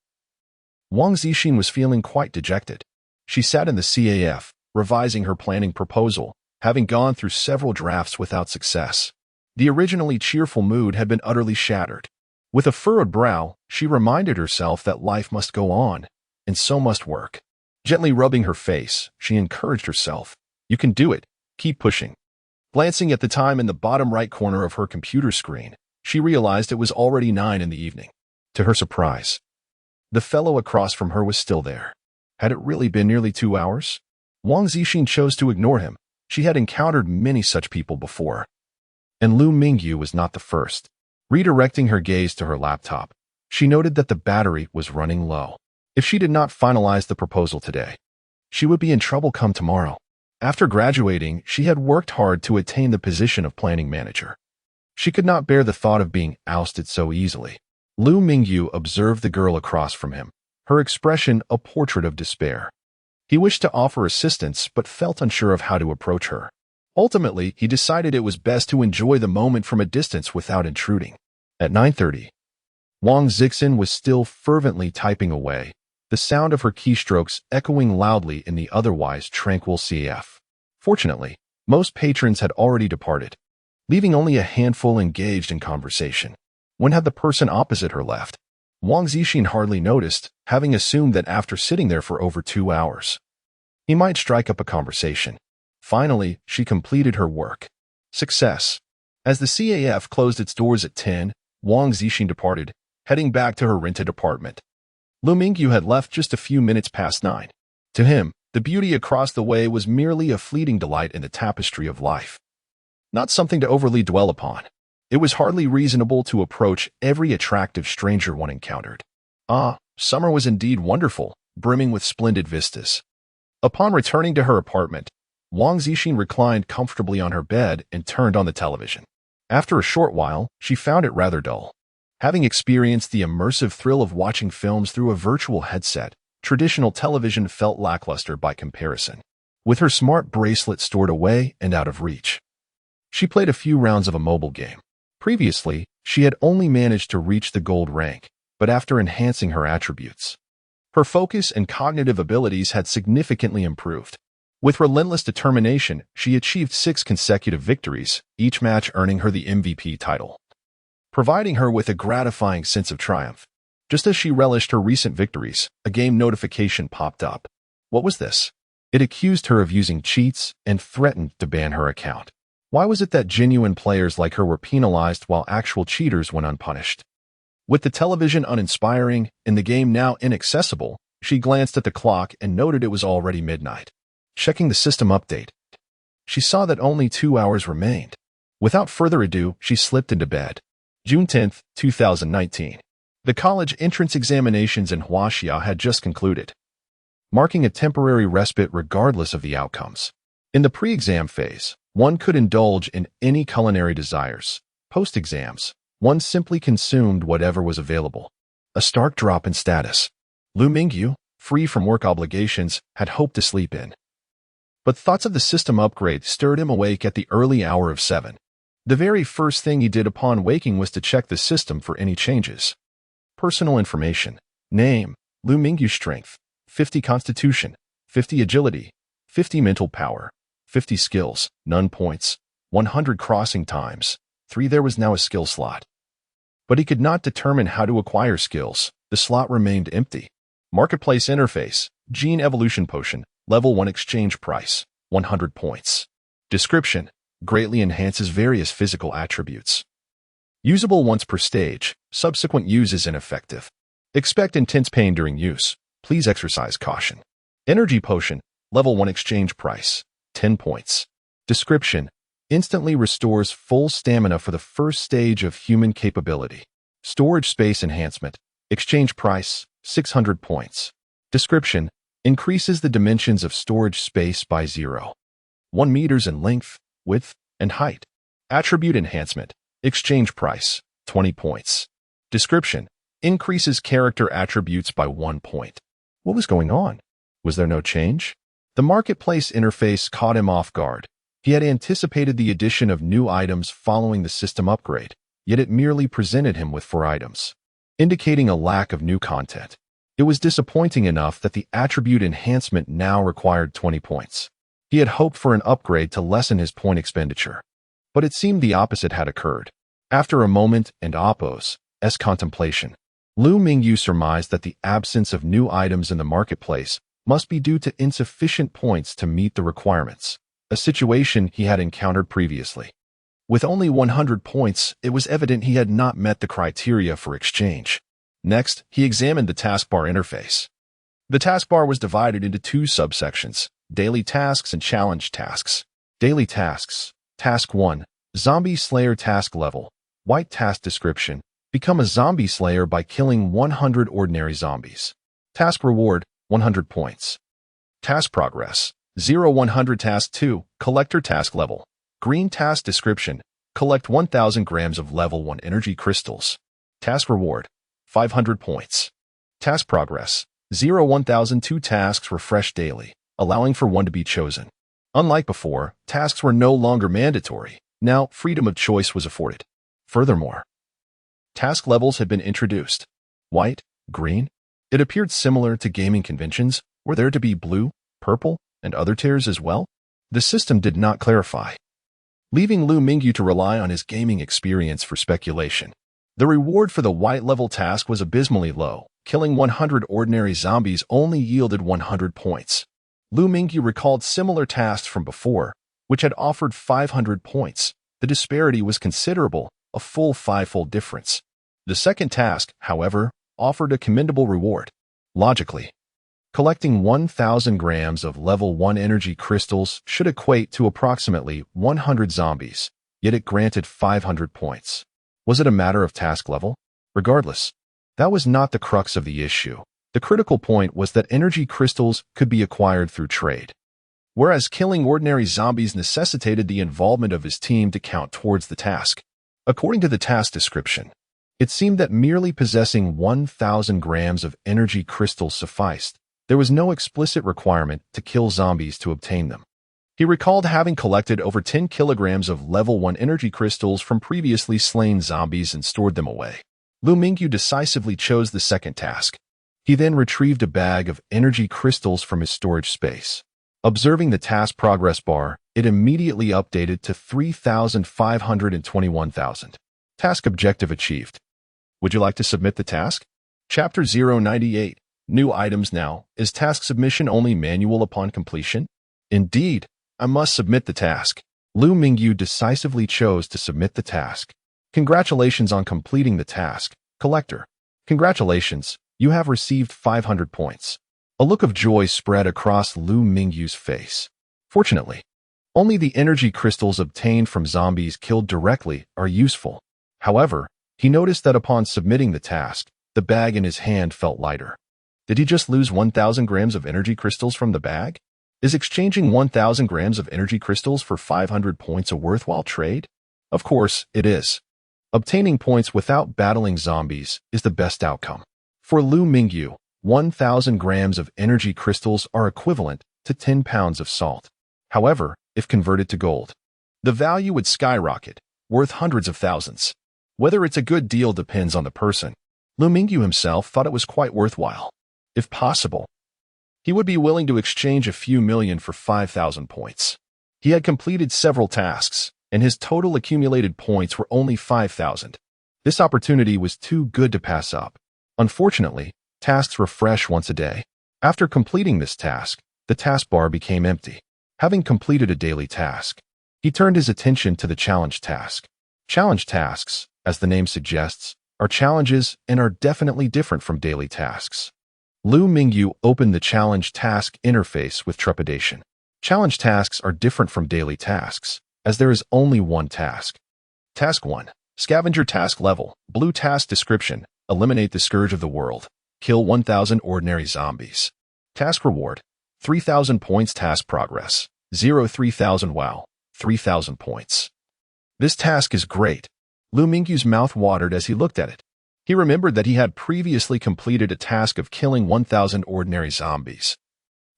A: Wang Zixin was feeling quite dejected. She sat in the CAF, revising her planning proposal, having gone through several drafts without success. The originally cheerful mood had been utterly shattered. With a furrowed brow, she reminded herself that life must go on, and so must work. Gently rubbing her face, she encouraged herself. You can do it. Keep pushing. Glancing at the time in the bottom right corner of her computer screen, she realized it was already 9 in the evening. To her surprise, the fellow across from her was still there. Had it really been nearly 2 hours? Wang Zixin chose to ignore him. She had encountered many such people before. And Liu Mingyu was not the first. Redirecting her gaze to her laptop, she noted that the battery was running low. If she did not finalize the proposal today, she would be in trouble come tomorrow. After graduating, she had worked hard to attain the position of planning manager. She could not bear the thought of being ousted so easily. Liu Mingyu observed the girl across from him, her expression a portrait of despair. He wished to offer assistance but felt unsure of how to approach her. Ultimately, he decided it was best to enjoy the moment from a distance without intruding. At 9:30, Wang Zixin was still fervently typing away, the sound of her keystrokes echoing loudly in the otherwise tranquil CF. Fortunately, most patrons had already departed, leaving only a handful engaged in conversation. When had the person opposite her left? Wang Zixin hardly noticed, having assumed that after sitting there for over 2 hours, he might strike up a conversation. Finally, she completed her work. Success. As the CAF closed its doors at 10, Wang Zixin departed, heading back to her rented apartment. Liu Mingyu had left just a few minutes past 9. To him, the beauty across the way was merely a fleeting delight in the tapestry of life, not something to overly dwell upon. It was hardly reasonable to approach every attractive stranger one encountered. Summer was indeed wonderful, brimming with splendid vistas. Upon returning to her apartment, Wang Zixin reclined comfortably on her bed and turned on the television. After a short while, she found it rather dull. Having experienced the immersive thrill of watching films through a virtual headset, traditional television felt lackluster by comparison. With her smart bracelet stored away and out of reach, she played a few rounds of a mobile game. Previously, she had only managed to reach the gold rank, but after enhancing her attributes, her focus and cognitive abilities had significantly improved. With relentless determination, she achieved 6 consecutive victories, each match earning her the MVP title, providing her with a gratifying sense of triumph. Just as she relished her recent victories, a game notification popped up. What was this? It accused her of using cheats and threatened to ban her account. Why was it that genuine players like her were penalized while actual cheaters went unpunished? With the television uninspiring and the game now inaccessible, she glanced at the clock and noted it was already midnight. Checking the system update, she saw that only 2 hours remained. Without further ado, she slipped into bed. June 10, 2019. The college entrance examinations in Huaxia had just concluded, marking a temporary respite regardless of the outcomes. In the pre-exam phase, one could indulge in any culinary desires. Post-exams, one simply consumed whatever was available. A stark drop in status. Liu Mingyu, free from work obligations, had hoped to sleep in. But thoughts of the system upgrade stirred him awake at the early hour of 7. The very first thing he did upon waking was to check the system for any changes. Personal information. Name, Liu Mingyu. Strength, 50 constitution, 50 agility, 50 mental power, 50 skills, none points, 100 crossing times, 3. There was now a skill slot. But he could not determine how to acquire skills. The slot remained empty. Marketplace interface, gene evolution potion, level 1 exchange price, 100 points. Description, greatly enhances various physical attributes. Usable once per stage, subsequent use is ineffective. Expect intense pain during use. Please exercise caution. Energy potion, level 1 exchange price, 10 points. Description: instantly restores full stamina for the first stage of human capability. Storage space enhancement, exchange price, 600 points. Description: increases the dimensions of storage space by 0.1 meters in length, width, and height. Attribute enhancement, exchange price, 20 points. Description: increases character attributes by 1 point. What was going on? Was there no change? The marketplace interface caught him off guard. He had anticipated the addition of new items following the system upgrade, yet it merely presented him with 4 items, indicating a lack of new content. It was disappointing enough that the attribute enhancement now required 20 points. He had hoped for an upgrade to lessen his point expenditure, but it seemed the opposite had occurred. After a moment and Oppo's contemplation, Liu Mingyu surmised that the absence of new items in the marketplace must be due to insufficient points to meet the requirements, a situation he had encountered previously. With only 100 points, it was evident he had not met the criteria for exchange. Next, he examined the taskbar interface. The taskbar was divided into 2 subsections: daily tasks and challenge tasks. Daily tasks. Task 1. Zombie Slayer task level. White task description: become a zombie slayer by killing 100 ordinary zombies. Task reward: 100 points. Task progress: 0-100. Task 2. Collector task level. Green task description: collect 1,000 grams of level 1 energy crystals. Task reward: 500 points. Task progress: 0-1,002. Tasks refresh daily, allowing for one to be chosen. Unlike before, tasks were no longer mandatory. Now, freedom of choice was afforded. Furthermore, task levels had been introduced. White, green. It appeared similar to gaming conventions. Were there to be blue, purple, and other tiers as well? The system did not clarify, leaving Liu Mingyu to rely on his gaming experience for speculation. The reward for the white level task was abysmally low. Killing 100 ordinary zombies only yielded 100 points. Liu Mingyu recalled similar tasks from before, which had offered 500 points. The disparity was considerable, a full 5-fold difference. The second task, however, offered a commendable reward. Logically, collecting 1,000 grams of level 1 energy crystals should equate to approximately 100 zombies, yet it granted 500 points. Was it a matter of task level? Regardless, that was not the crux of the issue. The critical point was that energy crystals could be acquired through trade, whereas killing ordinary zombies necessitated the involvement of his team to count towards the task. According to the task description, it seemed that merely possessing 1,000 grams of energy crystals sufficed. There was no explicit requirement to kill zombies to obtain them. He recalled having collected over 10 kilograms of level 1 energy crystals from previously slain zombies and stored them away. Liu Mingyu decisively chose the second task. He then retrieved a bag of energy crystals from his storage space. Observing the task progress bar, it immediately updated to 3,521,000. Task objective achieved. Would you like to submit the task? Chapter 098. New items now. Is task submission only manual upon completion? Indeed, I must submit the task. Liu Mingyu decisively chose to submit the task. Congratulations on completing the task, Collector. Congratulations, you have received 500 points. A look of joy spread across Liu Mingyu's face. Fortunately, only the energy crystals obtained from zombies killed directly are useful. However, he noticed that upon submitting the task, the bag in his hand felt lighter. Did he just lose 1,000 grams of energy crystals from the bag? Is exchanging 1,000 grams of energy crystals for 500 points a worthwhile trade? Of course, it is. Obtaining points without battling zombies is the best outcome. For Liu Mingyu, 1,000 grams of energy crystals are equivalent to 10 pounds of salt. However, if converted to gold, the value would skyrocket, worth hundreds of thousands. Whether it's a good deal depends on the person. Liu Mingyu himself thought it was quite worthwhile. If possible, he would be willing to exchange a few million for 5,000 points. He had completed several tasks, and his total accumulated points were only 5,000. This opportunity was too good to pass up. Unfortunately, tasks refresh once a day. After completing this task, the taskbar became empty. Having completed a daily task, he turned his attention to the challenge task. Challenge tasks, as the name suggests, are challenges and are definitely different from daily tasks. Liu Mingyu opened the challenge task interface with trepidation. Challenge tasks are different from daily tasks, as there is only one task. Task 1. Scavenger task level. Blue task description. Eliminate the scourge of the world. Kill 1,000 ordinary zombies. Task reward. 3,000 points. Task progress. 3,000 wow. 3,000 points. This task is great. Liu Mingyu's mouth watered as he looked at it. He remembered that he had previously completed a task of killing 1,000 ordinary zombies,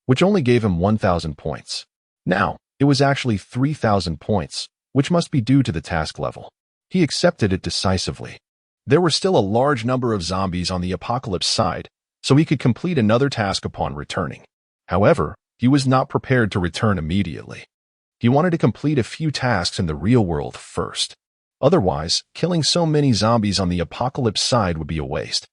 A: which only gave him 1,000 points. Now, it was actually 3,000 points, which must be due to the task level. He accepted it decisively. There were still a large number of zombies on the apocalypse side, so he could complete another task upon returning. However, he was not prepared to return immediately. He wanted to complete a few tasks in the real world first. Otherwise, killing so many zombies on the apocalypse side would be a waste.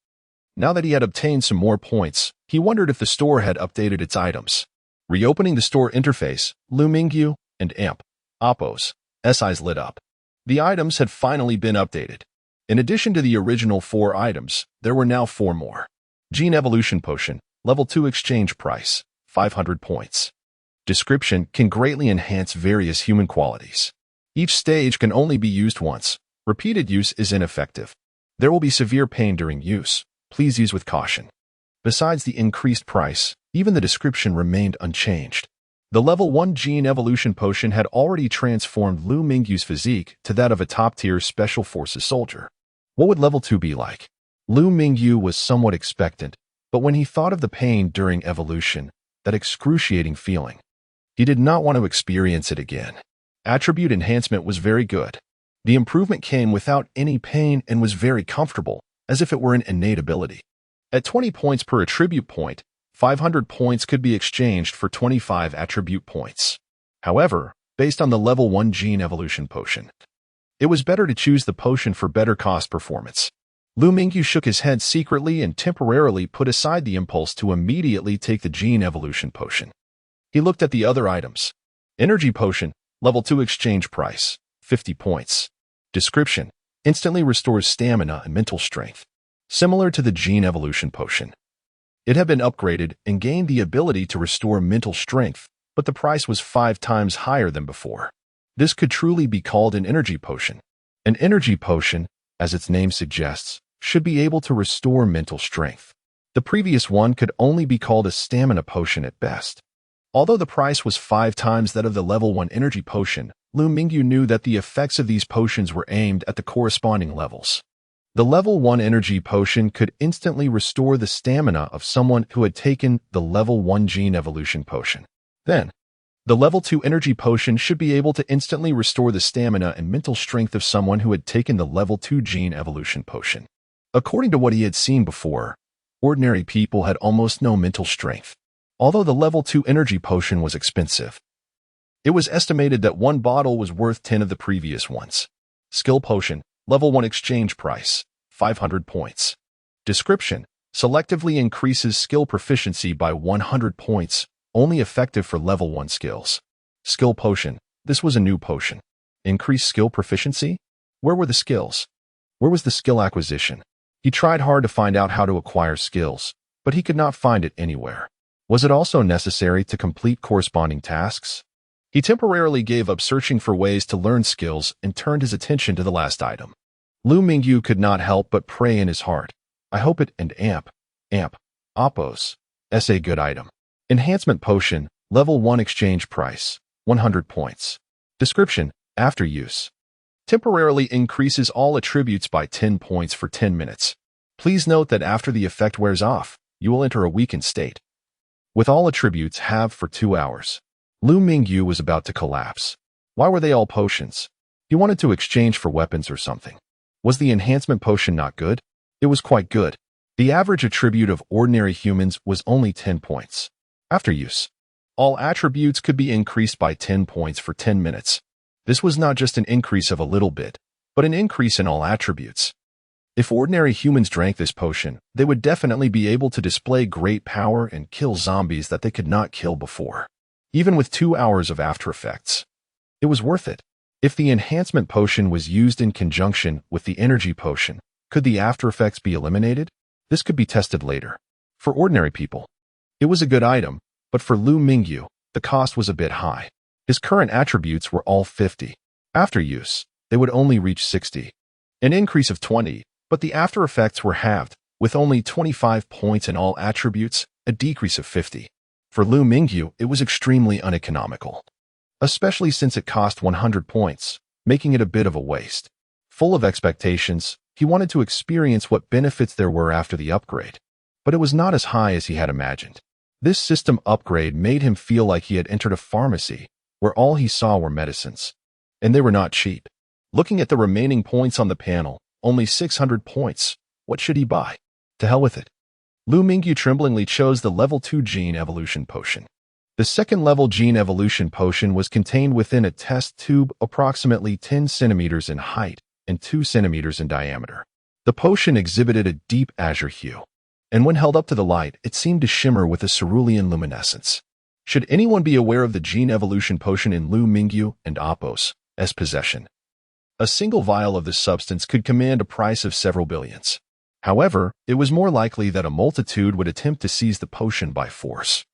A: Now that he had obtained some more points, he wondered if the store had updated its items. Reopening the store interface, Liu Mingyu and Amp, Oppo's eyes lit up. The items had finally been updated. In addition to the original 4 items, there were now 4 more. Gene Evolution Potion, Level 2 Exchange Price, 500 points. Description can greatly enhance various human qualities. Each stage can only be used once. Repeated use is ineffective. There will be severe pain during use. Please use with caution. Besides the increased price, even the description remained unchanged. The Level 1 Gene Evolution Potion had already transformed Liu Mingyu's physique to that of a top-tier Special Forces soldier. What would Level 2 be like? Liu Mingyu was somewhat expectant, but when he thought of the pain during evolution, that excruciating feeling, he did not want to experience it again. Attribute enhancement was very good. The improvement came without any pain and was very comfortable, as if it were an innate ability. At 20 points per attribute point, 500 points could be exchanged for 25 attribute points. However, based on the Level 1 Gene Evolution Potion, it was better to choose the potion for better cost performance. Liu Mingyu shook his head secretly and temporarily put aside the impulse to immediately take the Gene Evolution Potion. He looked at the other items. Energy Potion, Level 2 Exchange Price, 50 points. Description: instantly restores stamina and mental strength. Similar to the Gene Evolution Potion. It had been upgraded and gained the ability to restore mental strength, but the price was 5 times higher than before. This could truly be called an energy potion. An energy potion, as its name suggests, should be able to restore mental strength. The previous one could only be called a stamina potion at best. Although the price was 5 times that of the Level 1 energy potion, Liu Mingyu knew that the effects of these potions were aimed at the corresponding levels. The Level 1 energy potion could instantly restore the stamina of someone who had taken the Level 1 Gene Evolution Potion. Then, the Level 2 energy potion should be able to instantly restore the stamina and mental strength of someone who had taken the Level 2 Gene Evolution Potion. According to what he had seen before, ordinary people had almost no mental strength. Although the Level 2 energy potion was expensive, it was estimated that one bottle was worth 10 of the previous ones. Skill Potion, Level 1 Exchange Price, 500 points. Description: selectively increases skill proficiency by 100 points, only effective for Level 1 skills. Skill Potion, this was a new potion. Increase skill proficiency? Where were the skills? Where was the skill acquisition? He tried hard to find out how to acquire skills, but he could not find it anywhere. Was it also necessary to complete corresponding tasks? He temporarily gave up searching for ways to learn skills and turned his attention to the last item. Liu Mingyu could not help but pray in his heart. I hope it and Amp, Oppo's a good item. Enhancement Potion, Level 1 Exchange Price, 100 points. Description: after use, temporarily increases all attributes by 10 points for 10 minutes. Please note that after the effect wears off, you will enter a weakened state. With all attributes halved for 2 hours. Liu Mingyu was about to collapse. Why were they all potions? He wanted to exchange for weapons or something. Was the enhancement potion not good? It was quite good. The average attribute of ordinary humans was only 10 points. After use, all attributes could be increased by 10 points for 10 minutes. This was not just an increase of a little bit, but an increase in all attributes. If ordinary humans drank this potion, they would definitely be able to display great power and kill zombies that they could not kill before. Even with 2 hours of after effects, it was worth it. If the enhancement potion was used in conjunction with the energy potion, Could the after effects be eliminated? This could be tested later. For ordinary people, it was a good item, but for Liu Mingyu, the cost was a bit high. His current attributes were all 50. After use, they would only reach 60. An increase of 20, but the after effects were halved, with only 25 points in all attributes, a decrease of 50. For Liu Mingyu, it was extremely uneconomical, especially since it cost 100 points, making it a bit of a waste. Full of expectations, he wanted to experience what benefits there were after the upgrade, but it was not as high as he had imagined. This system upgrade made him feel like he had entered a pharmacy, where all he saw were medicines, and they were not cheap. Looking at the remaining points on the panel, only 600 points. What should he buy? To hell with it. Liu Mingyu tremblingly chose the level 2 gene evolution potion. The second level gene evolution potion was contained within a test tube approximately 10 centimeters in height and 2 centimeters in diameter. The potion exhibited a deep azure hue, and when held up to the light, it seemed to shimmer with a cerulean luminescence. Should anyone be aware of the gene evolution potion in Liu Mingyu and Apos' possession, a single vial of this substance could command a price of several billions. However, it was more likely that a multitude would attempt to seize the potion by force.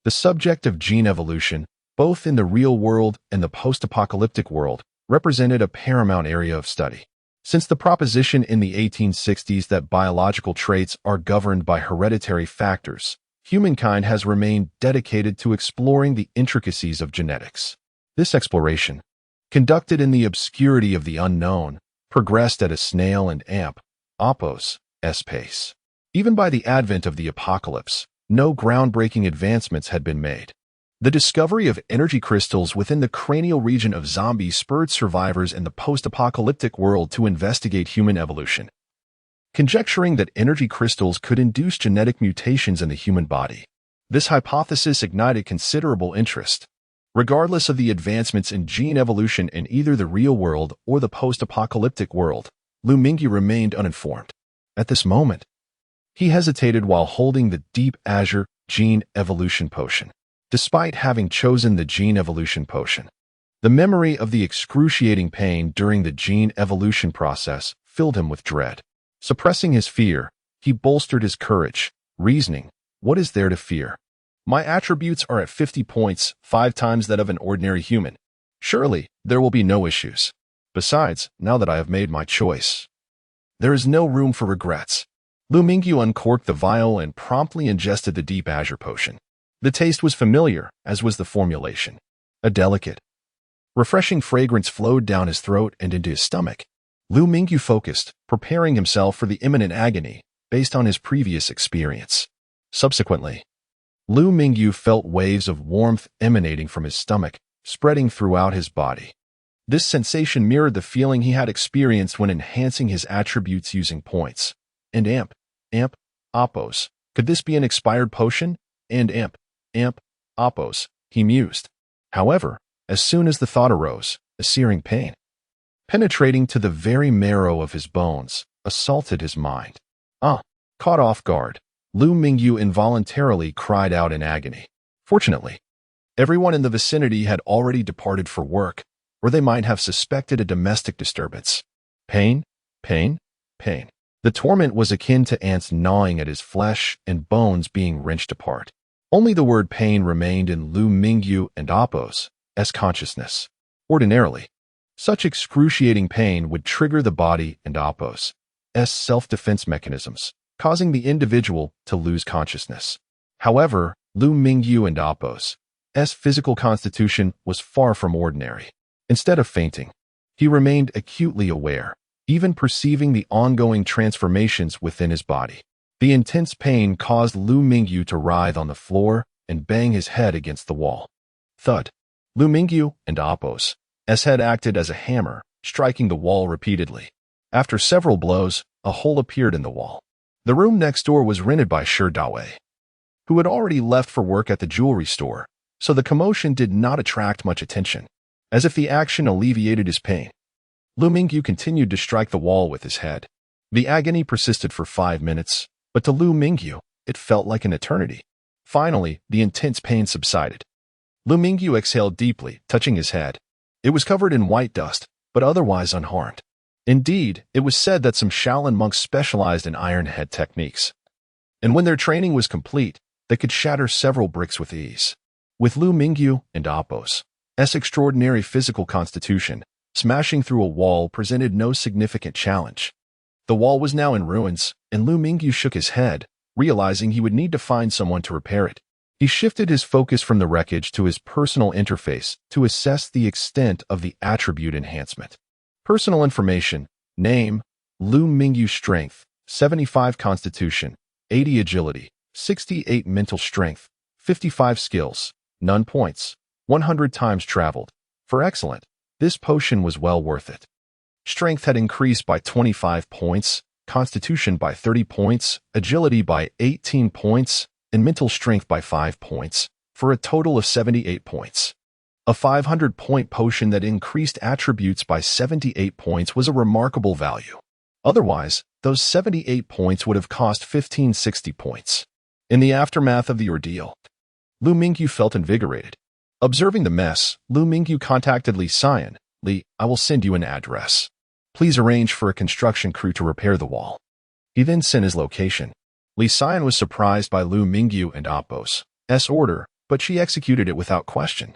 A: The subject of gene evolution, both in the real world and the post-apocalyptic world, represented a paramount area of study. Since the proposition in the 1860s that biological traits are governed by hereditary factors, humankind has remained dedicated to exploring the intricacies of genetics. This exploration, conducted in the obscurity of the unknown, progressed at a snail and Apos' pace. Even by the advent of the apocalypse, no groundbreaking advancements had been made. The discovery of energy crystals within the cranial region of zombies spurred survivors in the post-apocalyptic world to investigate human evolution, conjecturing that energy crystals could induce genetic mutations in the human body. This hypothesis ignited considerable interest. Regardless of the advancements in gene evolution in either the real world or the post-apocalyptic world, Liu Mingyu remained uninformed. At this moment, he hesitated while holding the deep azure gene evolution potion. Despite having chosen the gene evolution potion, the memory of the excruciating pain during the gene evolution process filled him with dread. Suppressing his fear, he bolstered his courage, reasoning, "What is there to fear? My attributes are at 50 points, 5 times that of an ordinary human. Surely, there will be no issues. Besides, now that I have made my choice, there is no room for regrets." Liu Mingyu uncorked the vial and promptly ingested the deep azure potion. The taste was familiar, as was the formulation. A delicate, refreshing fragrance flowed down his throat and into his stomach. Liu Mingyu focused, preparing himself for the imminent agony based on his previous experience. Subsequently, Liu Mingyu felt waves of warmth emanating from his stomach, spreading throughout his body. This sensation mirrored the feeling he had experienced when enhancing his attributes using points. And Apos. Could this be an expired potion? And Apos, he mused. However, as soon as the thought arose, a searing pain, penetrating to the very marrow of his bones, assaulted his mind. Caught off guard, Liu Mingyu involuntarily cried out in agony. Fortunately, everyone in the vicinity had already departed for work, or they might have suspected a domestic disturbance. Pain. The torment was akin to ants gnawing at his flesh and bones being wrenched apart. Only the word pain remained in Liu Mingyu and Apos' consciousness. Ordinarily, such excruciating pain would trigger the body and Apos' self-defense mechanisms, causing the individual to lose consciousness. However, Liu Mingyu and Apos' physical constitution was far from ordinary. Instead of fainting, he remained acutely aware, even perceiving the ongoing transformations within his body. The intense pain caused Liu Mingyu to writhe on the floor and bang his head against the wall. Thud. Liu Mingyu and Apos' head acted as a hammer, striking the wall repeatedly. After several blows, a hole appeared in the wall. The room next door was rented by Shi Dawei, who had already left for work at the jewelry store, so the commotion did not attract much attention. As if the action alleviated his pain, Liu Mingyu continued to strike the wall with his head. The agony persisted for 5 minutes, but to Liu Mingyu, it felt like an eternity. Finally, the intense pain subsided. Liu Mingyu exhaled deeply, touching his head. It was covered in white dust, but otherwise unharmed. Indeed, it was said that some Shaolin monks specialized in iron head techniques, and when their training was complete, they could shatter several bricks with ease. With Liu Mingyu and Apos' extraordinary physical constitution, smashing through a wall presented no significant challenge. The wall was now in ruins, and Liu Mingyu shook his head, realizing he would need to find someone to repair it. He shifted his focus from the wreckage to his personal interface to assess the extent of the attribute enhancement. Personal information: name, Liu Mingyu, strength, 75 constitution, 80 agility, 68 mental strength, 55 skills, none points, 100 times traveled. For excellent, this potion was well worth it. Strength had increased by 25 points, constitution by 30 points, agility by 18 points, and mental strength by 5 points, for a total of 78 points. A 500-point potion that increased attributes by 78 points was a remarkable value. Otherwise, those 78 points would have cost 1560 points. In the aftermath of the ordeal, Liu Mingyu felt invigorated. Observing the mess, Liu Mingyu contacted Li Xian. Li, I will send you an address. Please arrange for a construction crew to repair the wall. He then sent his location. Li Xian was surprised by Liu Mingyu and Apos' order, but she executed it without question.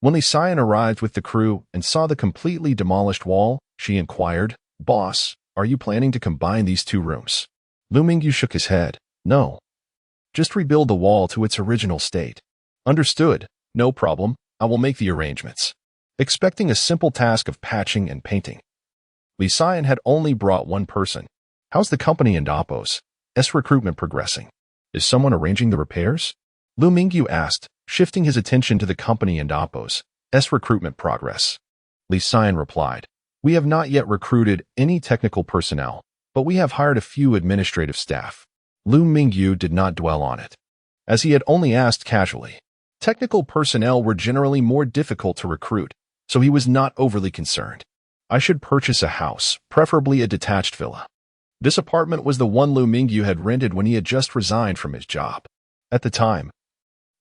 A: When Li Xian arrived with the crew and saw the completely demolished wall, she inquired, "Boss, are you planning to combine these two rooms?" Liu Mingyu shook his head. "No. Just rebuild the wall to its original state." "Understood. No problem. I will make the arrangements." Expecting a simple task of patching and painting, Li Xian had only brought one person. "How's the company and Apos' recruitment progressing? Is someone arranging the repairs?" Liu Mingyu asked, shifting his attention to the company and Apos' recruitment progress. Li Xian replied, "We have not yet recruited any technical personnel, but we have hired a few administrative staff." Liu Mingyu did not dwell on it, as he had only asked casually. Technical personnel were generally more difficult to recruit, so he was not overly concerned. "I should purchase a house, preferably a detached villa." This apartment was the one Liu Mingyu had rented when he had just resigned from his job. At the time,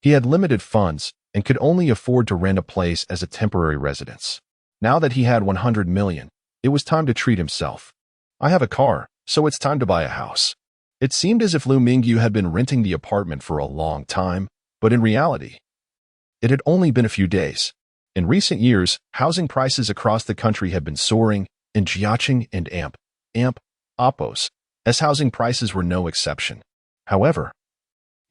A: he had limited funds and could only afford to rent a place as a temporary residence. Now that he had 100 million, it was time to treat himself. "I have a car, so it's time to buy a house." It seemed as if Liu Mingyu had been renting the apartment for a long time, but in reality, it had only been a few days. In recent years, housing prices across the country had been soaring, and Jiaqing and Apos' housing prices were no exception. However,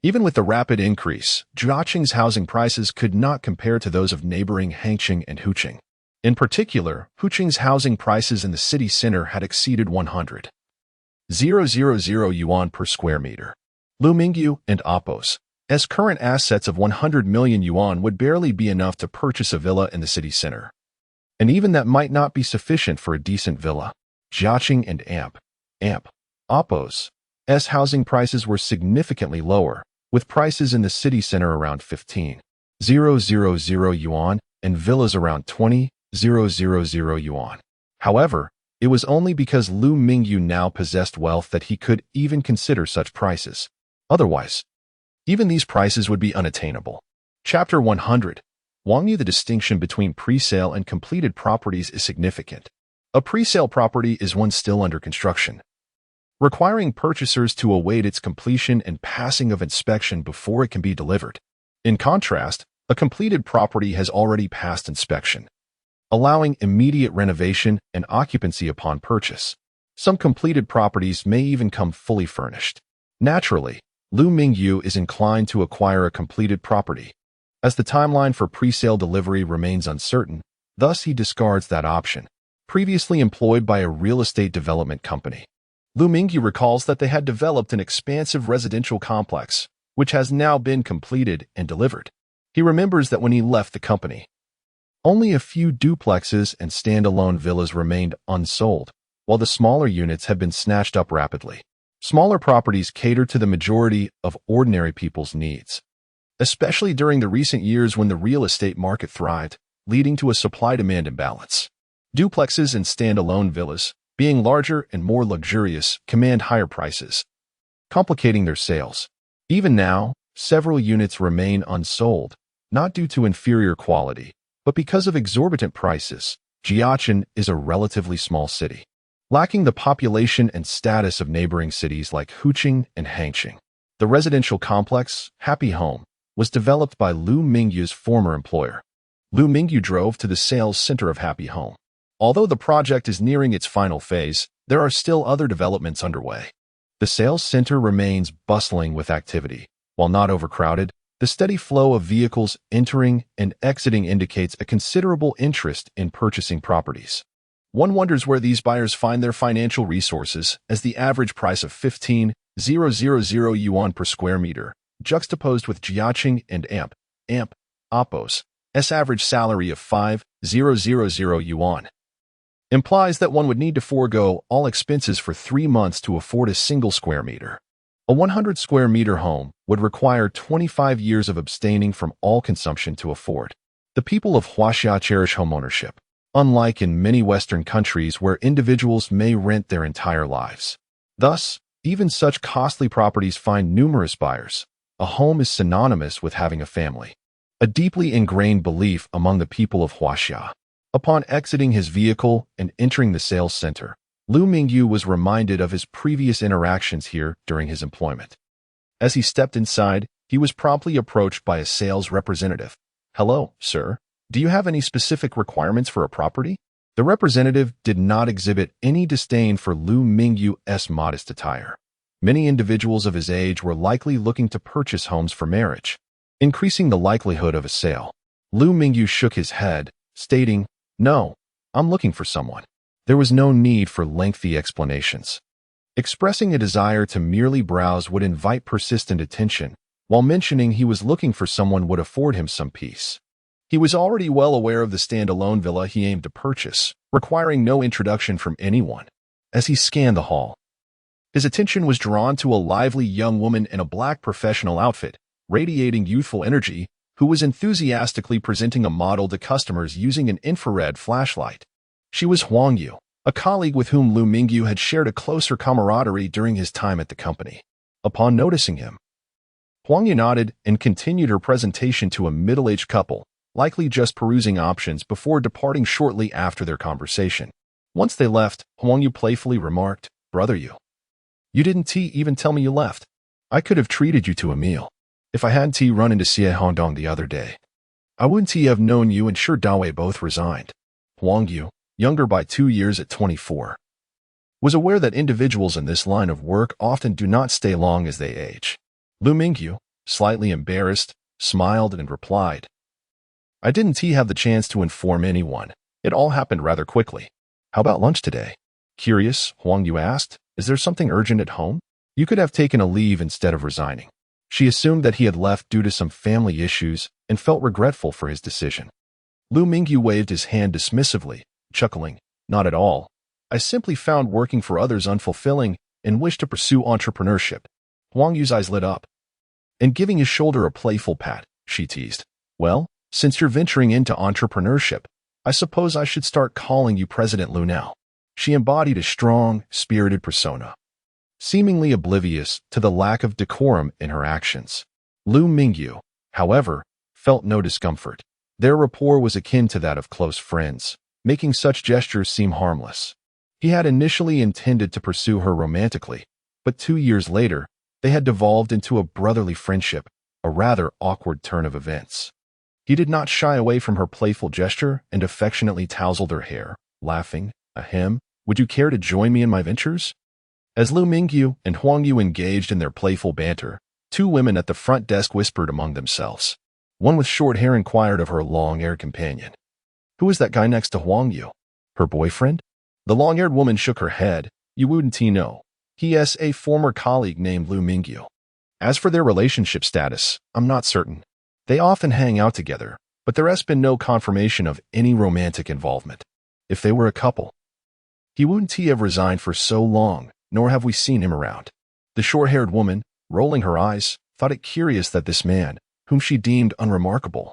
A: even with the rapid increase, Jiaqing's housing prices could not compare to those of neighboring Hangqing and Huqing. In particular, Huqing's housing prices in the city center had exceeded 100,000 yuan per square meter. Liu Mingyu and Apos' current assets of 100 million yuan would barely be enough to purchase a villa in the city center. And even that might not be sufficient for a decent villa. Jiaqing and Apos' housing prices were significantly lower, with prices in the city center around 15,000 yuan and villas around 20,000 yuan. However, it was only because Liu Mingyu now possessed wealth that he could even consider such prices. Otherwise, even these prices would be unattainable. Chapter 100. Wang Yu. The distinction between pre-sale and completed properties is significant. A pre-sale property is one still under construction, requiring purchasers to await its completion and passing of inspection before it can be delivered. In contrast, a completed property has already passed inspection, allowing immediate renovation and occupancy upon purchase. Some completed properties may even come fully furnished. Naturally, Liu Mingyu is inclined to acquire a completed property, as the timeline for pre-sale delivery remains uncertain. Thus, he discards that option, previously employed by a real estate development company. Liu Mingyu recalls that they had developed an expansive residential complex, which has now been completed and delivered. He remembers that when he left the company, only a few duplexes and standalone villas remained unsold, while the smaller units have been snatched up rapidly. Smaller properties cater to the majority of ordinary people's needs, especially during the recent years when the real estate market thrived, leading to a supply-demand imbalance. Duplexes and standalone villas, being larger and more luxurious, command higher prices, complicating their sales. Even now, several units remain unsold, not due to inferior quality, but because of exorbitant prices. Jiaqing is a relatively small city. lacking the population and status of neighboring cities like Huqing and Hangqing. The residential complex, Happy Home, was developed by Liu Mingyu's former employer. Liu Mingyu drove to the sales center of Happy Home. Although the project is nearing its final phase, there are still other developments underway. The sales center remains bustling with activity. While not overcrowded, the steady flow of vehicles entering and exiting indicates a considerable interest in purchasing properties. One wonders where these buyers find their financial resources, as the average price of 15,000 yuan per square meter, juxtaposed with Jiaqing and Oppo's average salary of 5,000 yuan, implies that one would need to forego all expenses for 3 months to afford a single square meter. A 100 square meter home would require 25 years of abstaining from all consumption to afford. The people of Huaxia cherish homeownership, unlike in many Western countries where individuals may rent their entire lives. Thus, even such costly properties find numerous buyers. A home is synonymous with having a family, a deeply ingrained belief among the people of Huaxia. Upon exiting his vehicle and entering the sales center, Liu Mingyu was reminded of his previous interactions here during his employment. As he stepped inside, he was promptly approached by a sales representative. "Hello, sir. Do you have any specific requirements for a property?" The representative did not exhibit any disdain for Liu Mingyu's modest attire. Many individuals of his age were likely looking to purchase homes for marriage, increasing the likelihood of a sale. Liu Mingyu shook his head, stating, "No, I'm looking for someone." There was no need for lengthy explanations. Expressing a desire to merely browse would invite persistent attention, while mentioning he was looking for someone would afford him some peace. He was already well aware of the standalone villa he aimed to purchase, requiring no introduction from anyone. As he scanned the hall, his attention was drawn to a lively young woman in a black professional outfit, radiating youthful energy, who was enthusiastically presenting a model to customers using an infrared flashlight. She was Huang Yu, a colleague with whom Liu Mingyu had shared a closer camaraderie during his time at the company. Upon noticing him, Huang Yu nodded and continued her presentation to a middle-aged couple, likely just perusing options before departing shortly after their conversation. Once they left, Huang Yu playfully remarked, "Brother Yu, you didn't even tell me you left. I could have treated you to a meal. If I hadn't run into Xie Hongdong the other day, I wouldn't have known you and Shi Dawei both resigned." Huang Yu, younger by 2 years at 24, was aware that individuals in this line of work often do not stay long as they age. Liu Mingyu, slightly embarrassed, smiled and replied, "I didn't have the chance to inform anyone. It all happened rather quickly. How about lunch today?" Curious, Huang Yu asked, "Is there something urgent at home? You could have taken a leave instead of resigning." She assumed that he had left due to some family issues and felt regretful for his decision. Liu Mingyu waved his hand dismissively, chuckling, "Not at all. I simply found working for others unfulfilling and wished to pursue entrepreneurship." Huang Yu's eyes lit up. And giving his shoulder a playful pat, she teased, "Well, since you're venturing into entrepreneurship, I suppose I should start calling you President Liu now." She embodied a strong, spirited persona, seemingly oblivious to the lack of decorum in her actions. Liu Mingyu, however, felt no discomfort. Their rapport was akin to that of close friends, making such gestures seem harmless. He had initially intended to pursue her romantically, but 2 years later, they had devolved into a brotherly friendship, a rather awkward turn of events. He did not shy away from her playful gesture and affectionately tousled her hair, laughing, "Ahem, would you care to join me in my ventures?" As Liu Mingyu and Huang Yu engaged in their playful banter, 2 women at the front desk whispered among themselves. One with short hair inquired of her long-haired companion, "Who is that guy next to Huang Yu? Her boyfriend?" The long-haired woman shook her head. "You wouldn't know. He is a former colleague named Liu Mingyu. As for their relationship status, I'm not certain. They often hang out together, but there has been no confirmation of any romantic involvement. If they were a couple, he wouldn't have resigned for so long, nor have we seen him around." The short-haired woman, rolling her eyes, thought it curious that this man, whom she deemed unremarkable,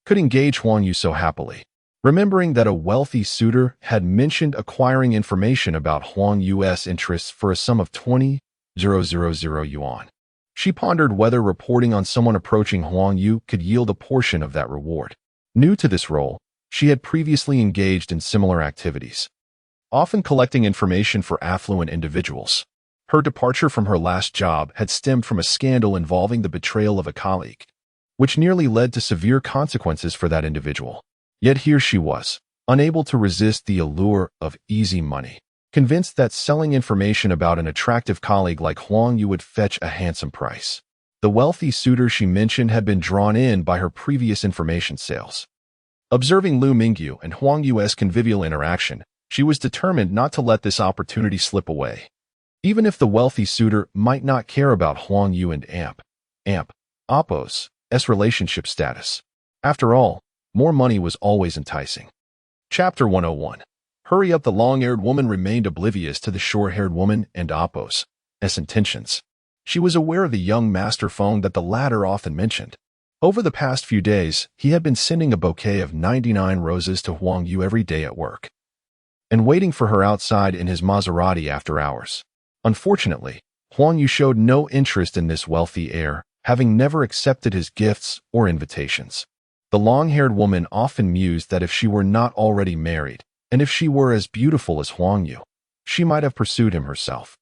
A: could engage Huang Yu so happily. Remembering that a wealthy suitor had mentioned acquiring information about Huang Yu's interests for a sum of 20,000 yuan, she pondered whether reporting on someone approaching Huang Yu could yield a portion of that reward. New to this role, she had previously engaged in similar activities, often collecting information for affluent individuals. Her departure from her last job had stemmed from a scandal involving the betrayal of a colleague, which nearly led to severe consequences for that individual. Yet here she was, unable to resist the allure of easy money, convinced that selling information about an attractive colleague like Huang Yu would fetch a handsome price. The wealthy suitor she mentioned had been drawn in by her previous information sales. Observing Liu Mingyu and Huang Yu's convivial interaction, she was determined not to let this opportunity slip away. Even if the wealthy suitor might not care about Huang Yu and Appo's relationship status. After all, more money was always enticing. Chapter 101. Hurry up. The long-haired woman remained oblivious to the short-haired woman and Appo's intentions. She was aware of the young master Feng that the latter often mentioned. Over the past few days, he had been sending a bouquet of 99 roses to Huang Yu every day at work, and waiting for her outside in his Maserati after hours. Unfortunately, Huang Yu showed no interest in this wealthy heir, having never accepted his gifts or invitations. The long-haired woman often mused that if she were not already married, and if she were as beautiful as Huang Yu, she might have pursued him herself.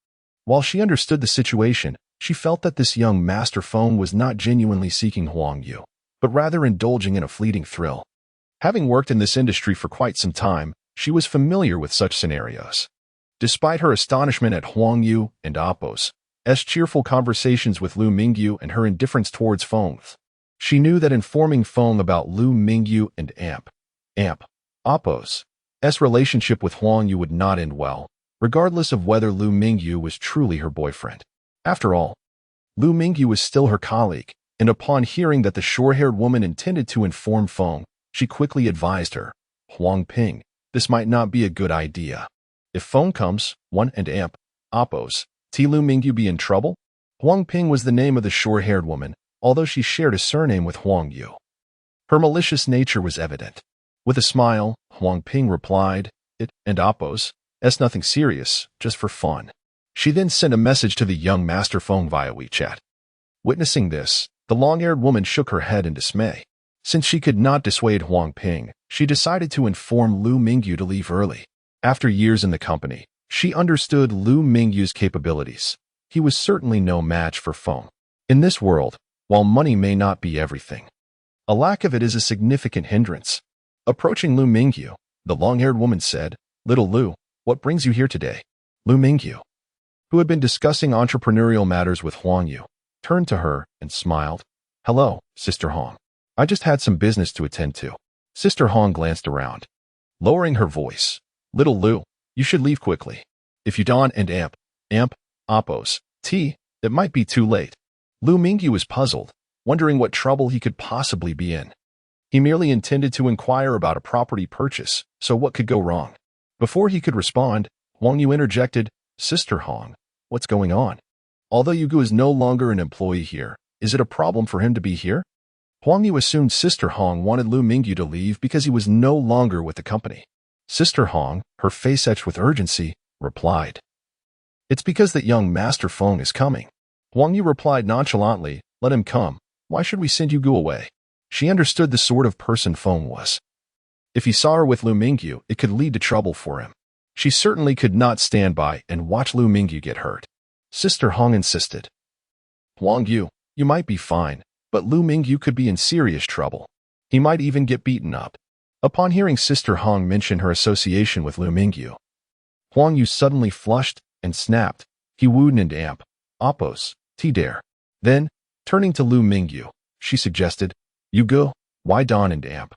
A: While she understood the situation, she felt that this young master Feng was not genuinely seeking Huang Yu, but rather indulging in a fleeting thrill. Having worked in this industry for quite some time, she was familiar with such scenarios. Despite her astonishment at Huang Yu and Appo's cheerful conversations with Liu Mingyu and her indifference towards Feng, she knew that informing Feng about Liu Mingyu and Appo's relationship with Huang Yu would not end well, regardless of whether Liu Mingyu was truly her boyfriend. After all, Liu Mingyu was still her colleague, and upon hearing that the short-haired woman intended to inform Feng, she quickly advised her, Huang Ping, this might not be a good idea. If Feng comes, one and Appo's Liu Mingyu be in trouble? Huang Ping was the name of the short-haired woman, although she shared a surname with Huang Yu. Her malicious nature was evident. With a smile, Huang Ping replied, it and Appo's, nothing serious, just for fun. She then sent a message to the young master Feng via WeChat. Witnessing this, the long-haired woman shook her head in dismay. Since she could not dissuade Huang Ping, she decided to inform Liu Mingyu to leave early. After years in the company, she understood Liu Mingyu's capabilities. He was certainly no match for Feng. In this world, while money may not be everything, a lack of it is a significant hindrance. Approaching Liu Mingyu, the long-haired woman said, Little Liu, what brings you here today? Liu Mingyu, who had been discussing entrepreneurial matters with Huang Yu, turned to her and smiled. Hello, Sister Hong. I just had some business to attend to. Sister Hong glanced around, lowering her voice. Little Liu, you should leave quickly. If you don't and Appo's it might be too late. Liu Mingyu was puzzled, wondering what trouble he could possibly be in. He merely intended to inquire about a property purchase, so what could go wrong? Before he could respond, Huang Yu interjected, Sister Hong, what's going on? Although Yugu is no longer an employee here, is it a problem for him to be here? Huang Yu assumed Sister Hong wanted Liu Mingyu to leave because he was no longer with the company. Sister Hong, her face etched with urgency, replied, It's because that young Master Feng is coming. Huang Yu replied nonchalantly, Let him come. Why should we send Yugu away? She understood the sort of person Feng was. If he saw her with Liu Mingyu, it could lead to trouble for him. She certainly could not stand by and watch Liu Mingyu get hurt. Sister Hong insisted. Huang Yu, you might be fine, but Liu Mingyu could be in serious trouble. He might even get beaten up. Upon hearing Sister Hong mention her association with Liu Mingyu, Huang Yu suddenly flushed and snapped. He wooed and Appo's dare. Then, turning to Liu Mingyu, she suggested, You go, why Don and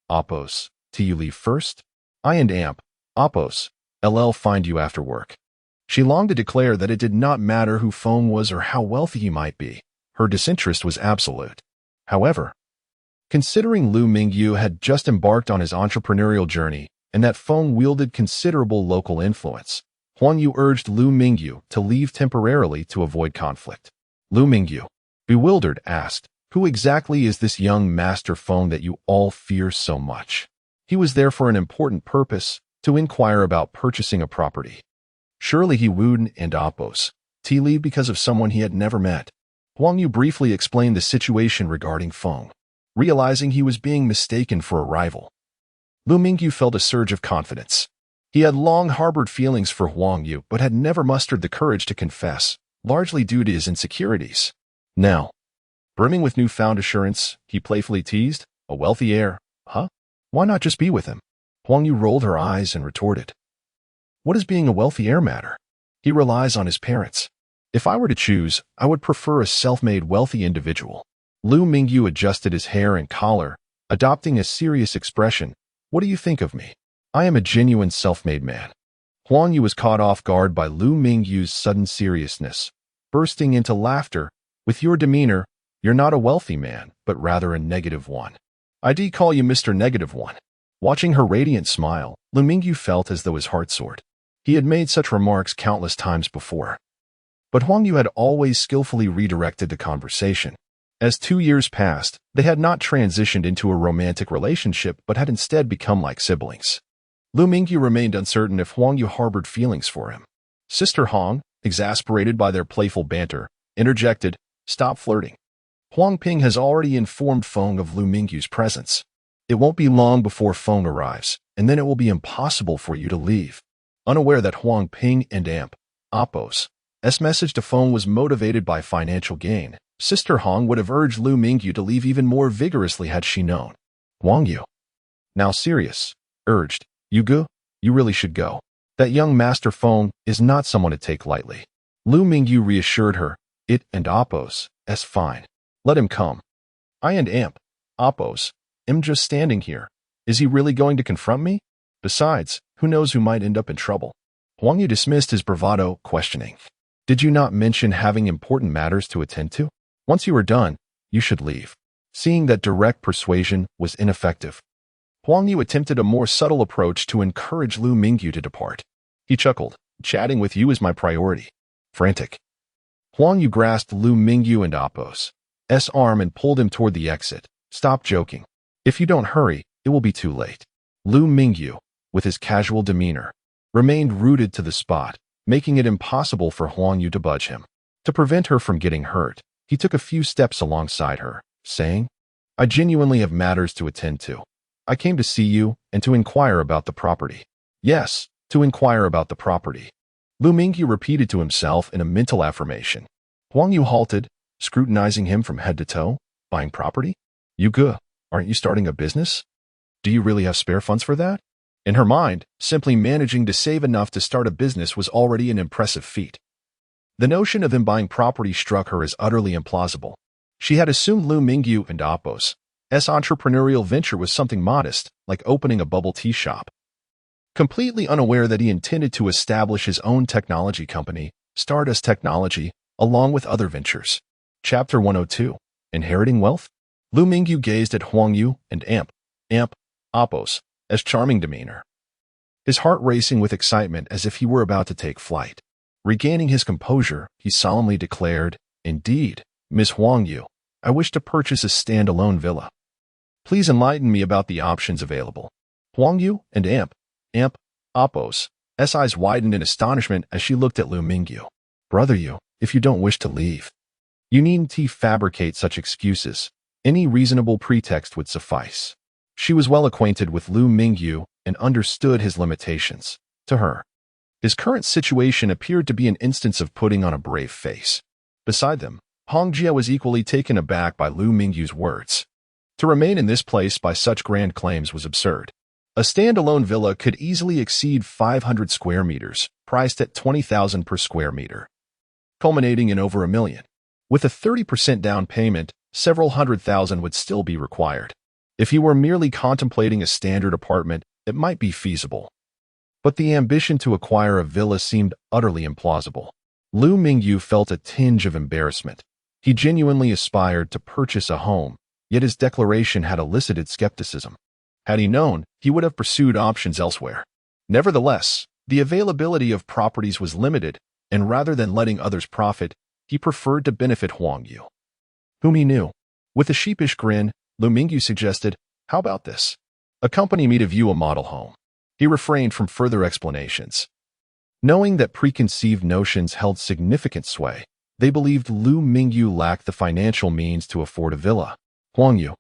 A: Appo's you leave first? I and Appo's find you after work. She longed to declare that it did not matter who Feng was or how wealthy he might be. Her disinterest was absolute. However, considering Liu Mingyu had just embarked on his entrepreneurial journey and that Feng wielded considerable local influence, Huang Yu urged Liu Mingyu to leave temporarily to avoid conflict. Liu Mingyu, bewildered, asked, Who exactly is this young Master Feng that you all fear so much? He was there for an important purpose, to inquire about purchasing a property. Surely he wooed and Appo's leave because of someone he had never met. Huang Yu briefly explained the situation regarding Feng, realizing he was being mistaken for a rival. Liu Mingyu felt a surge of confidence. He had long harbored feelings for Huang Yu, but had never mustered the courage to confess, largely due to his insecurities. Now, brimming with newfound assurance, he playfully teased, "A wealthy heir, huh? Why not just be with him?" Huang Yu rolled her eyes and retorted, "What does being a wealthy heir matter? He relies on his parents. If I were to choose, I would prefer a self-made wealthy individual." Liu Mingyu adjusted his hair and collar, adopting a serious expression. "What do you think of me? I am a genuine self-made man." Huang Yu was caught off guard by Liu Mingyu's sudden seriousness, bursting into laughter. "With your demeanor, you're not a wealthy man, but rather a negative one. I'd call you Mr. Negative One." Watching her radiant smile, Liu Mingyu felt as though his heart soared. He had made such remarks countless times before. But Huang Yu had always skillfully redirected the conversation. As 2 years passed, they had not transitioned into a romantic relationship but had instead become like siblings. Liu Mingyu remained uncertain if Huang Yu harbored feelings for him. Sister Hong, exasperated by their playful banter, interjected, "Stop flirting. Huang Ping has already informed Feng of Liu Mingyu's presence. It won't be long before Feng arrives, and then it will be impossible for you to leave." Unaware that Huang Ping and Apo's message to Feng was motivated by financial gain, Sister Hong would have urged Liu Mingyu to leave even more vigorously had she known. Huang Yu, now serious, urged, "You go, you really should go. That young Master Feng is not someone to take lightly." Liu Mingyu reassured her, "It and Apo's, fine. Let him come. I and Apo's, am just standing here. Is he really going to confront me? Besides, who knows who might end up in trouble?" Huang Yu dismissed his bravado, questioning, "Did you not mention having important matters to attend to? Once you are done, you should leave." Seeing that direct persuasion was ineffective, Huang Yu attempted a more subtle approach to encourage Liu Mingyu to depart. He chuckled, "Chatting with you is my priority." Frantic, Huang Yu grasped Liu Mingyu and Apo's arm and pulled him toward the exit. "Stop joking. If you don't hurry, it will be too late." Liu Mingyu, with his casual demeanor, remained rooted to the spot, making it impossible for Huang Yu to budge him. To prevent her from getting hurt, he took a few steps alongside her, saying, "I genuinely have matters to attend to. I came to see you and to inquire about the property." "Yes, to inquire about the property," Liu Mingyu repeated to himself in a mental affirmation. Huang Yu halted, scrutinizing him from head to toe. "Buying property? Aren't you starting a business? Do you really have spare funds for that?" In her mind, simply managing to save enough to start a business was already an impressive feat. The notion of him buying property struck her as utterly implausible. She had assumed Liu Mingyu and Apo's entrepreneurial venture was something modest, like opening a bubble tea shop. Completely unaware that he intended to establish his own technology company, Stardust Technology, along with other ventures. Chapter 102, Inheriting Wealth? Liu Mingyu gazed at Huang Yu and Apo's charming demeanor, his heart racing with excitement as if he were about to take flight. Regaining his composure, he solemnly declared, "Indeed, Miss Huang Yu, I wish to purchase a standalone villa. Please enlighten me about the options available." Huang Yu and Apo's eyes widened in astonishment as she looked at Liu Mingyu. "Brother Yu, if you don't wish to leave, you needn't fabricate such excuses. Any reasonable pretext would suffice." She was well acquainted with Liu Mingyu and understood his limitations. To her, his current situation appeared to be an instance of putting on a brave face. Beside them, Hong Jia was equally taken aback by Liu Mingyu's words. To remain in this place by such grand claims was absurd. A standalone villa could easily exceed 500 square meters, priced at 20,000 per square meter, culminating in over $1 million. With a 30% down payment, several $100,000 would still be required. If he were merely contemplating a standard apartment, it might be feasible. But the ambition to acquire a villa seemed utterly implausible. Liu Mingyu felt a tinge of embarrassment. He genuinely aspired to purchase a home, yet his declaration had elicited skepticism. Had he known, he would have pursued options elsewhere. Nevertheless, the availability of properties was limited, and rather than letting others profit, he preferred to benefit Huang Yu, whom he knew. With a sheepish grin, Liu Mingyu suggested, "How about this? Accompany me to view a model home." He refrained from further explanations. Knowing that preconceived notions held significant sway, they believed Liu Mingyu lacked the financial means to afford a villa. Huang Yu,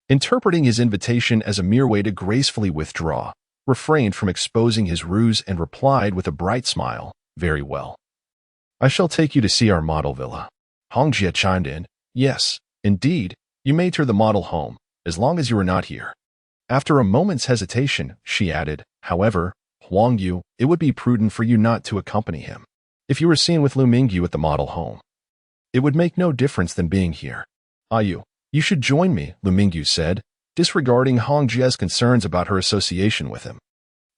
A: interpreting his invitation as a mere way to gracefully withdraw, refrained from exposing his ruse and replied with a bright smile, "Very well. I shall take you to see our model villa." Hong Jie chimed in, "Yes, indeed, you may tour the model home, as long as you are not here." After a moment's hesitation, she added, "However, Huang Yu, it would be prudent for you not to accompany him. If you were seen with Liu Mingyu at the model home, it would make no difference than being here." You should join me," Liu Mingyu said, disregarding Hong Jie's concerns about her association with him.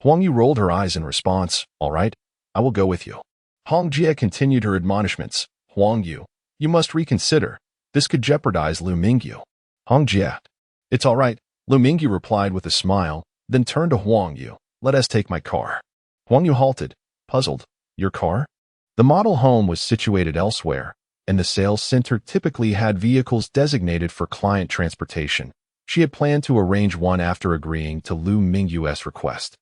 A: Huang Yu rolled her eyes in response. "All right, I will go with you." Hong Jie continued her admonishments. "Huang Yu, you must reconsider. This could jeopardize Liu Mingyu." Hong Jie, "It's all right," Liu Mingyu replied with a smile, then turned to Huang Yu. "Let us take my car." Huang Yu halted, puzzled. "Your car?" The model home was situated elsewhere, and the sales center typically had vehicles designated for client transportation. She had planned to arrange one after agreeing to Liu Mingyu's request.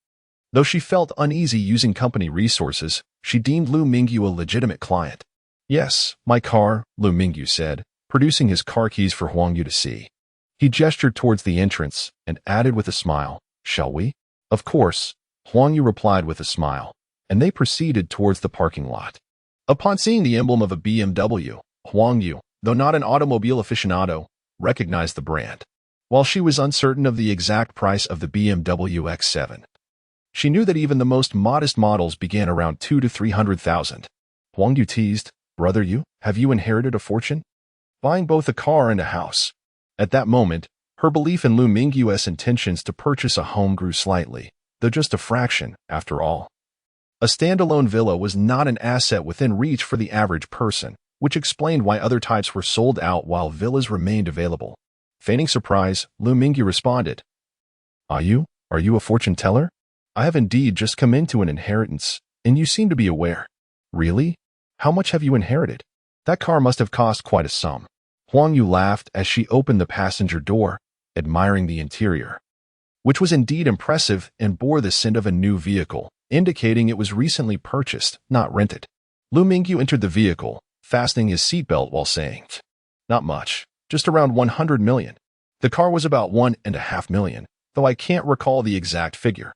A: Though she felt uneasy using company resources, she deemed Liu Mingyu a legitimate client. "Yes, my car," Liu Mingyu said, producing his car keys for Huang Yu to see. He gestured towards the entrance and added with a smile, "Shall we?" "Of course," Huang Yu replied with a smile, and they proceeded towards the parking lot. Upon seeing the emblem of a BMW, Huang Yu, though not an automobile aficionado, recognized the brand. While she was uncertain of the exact price of the BMW X7, she knew that even the most modest models began around 200,000 to 300,000. Huang Yu teased, "Brother Yu, have you inherited a fortune?" Buying both a car and a house. At that moment, her belief in Liu Mingyu's intentions to purchase a home grew slightly, though just a fraction, after all. A standalone villa was not an asset within reach for the average person, which explained why other types were sold out while villas remained available. Feigning surprise, Liu Mingyu responded, Are you a fortune teller? I have indeed just come into an inheritance, and you seem to be aware." "Really? How much have you inherited?" "That car must have cost quite a sum." Huang Yu laughed as she opened the passenger door, admiring the interior, which was indeed impressive and bore the scent of a new vehicle, indicating it was recently purchased, not rented. Liu Mingyu entered the vehicle, fastening his seatbelt while saying, "Not much, just around 100 million. The car was about 1.5 million, though I can't recall the exact figure."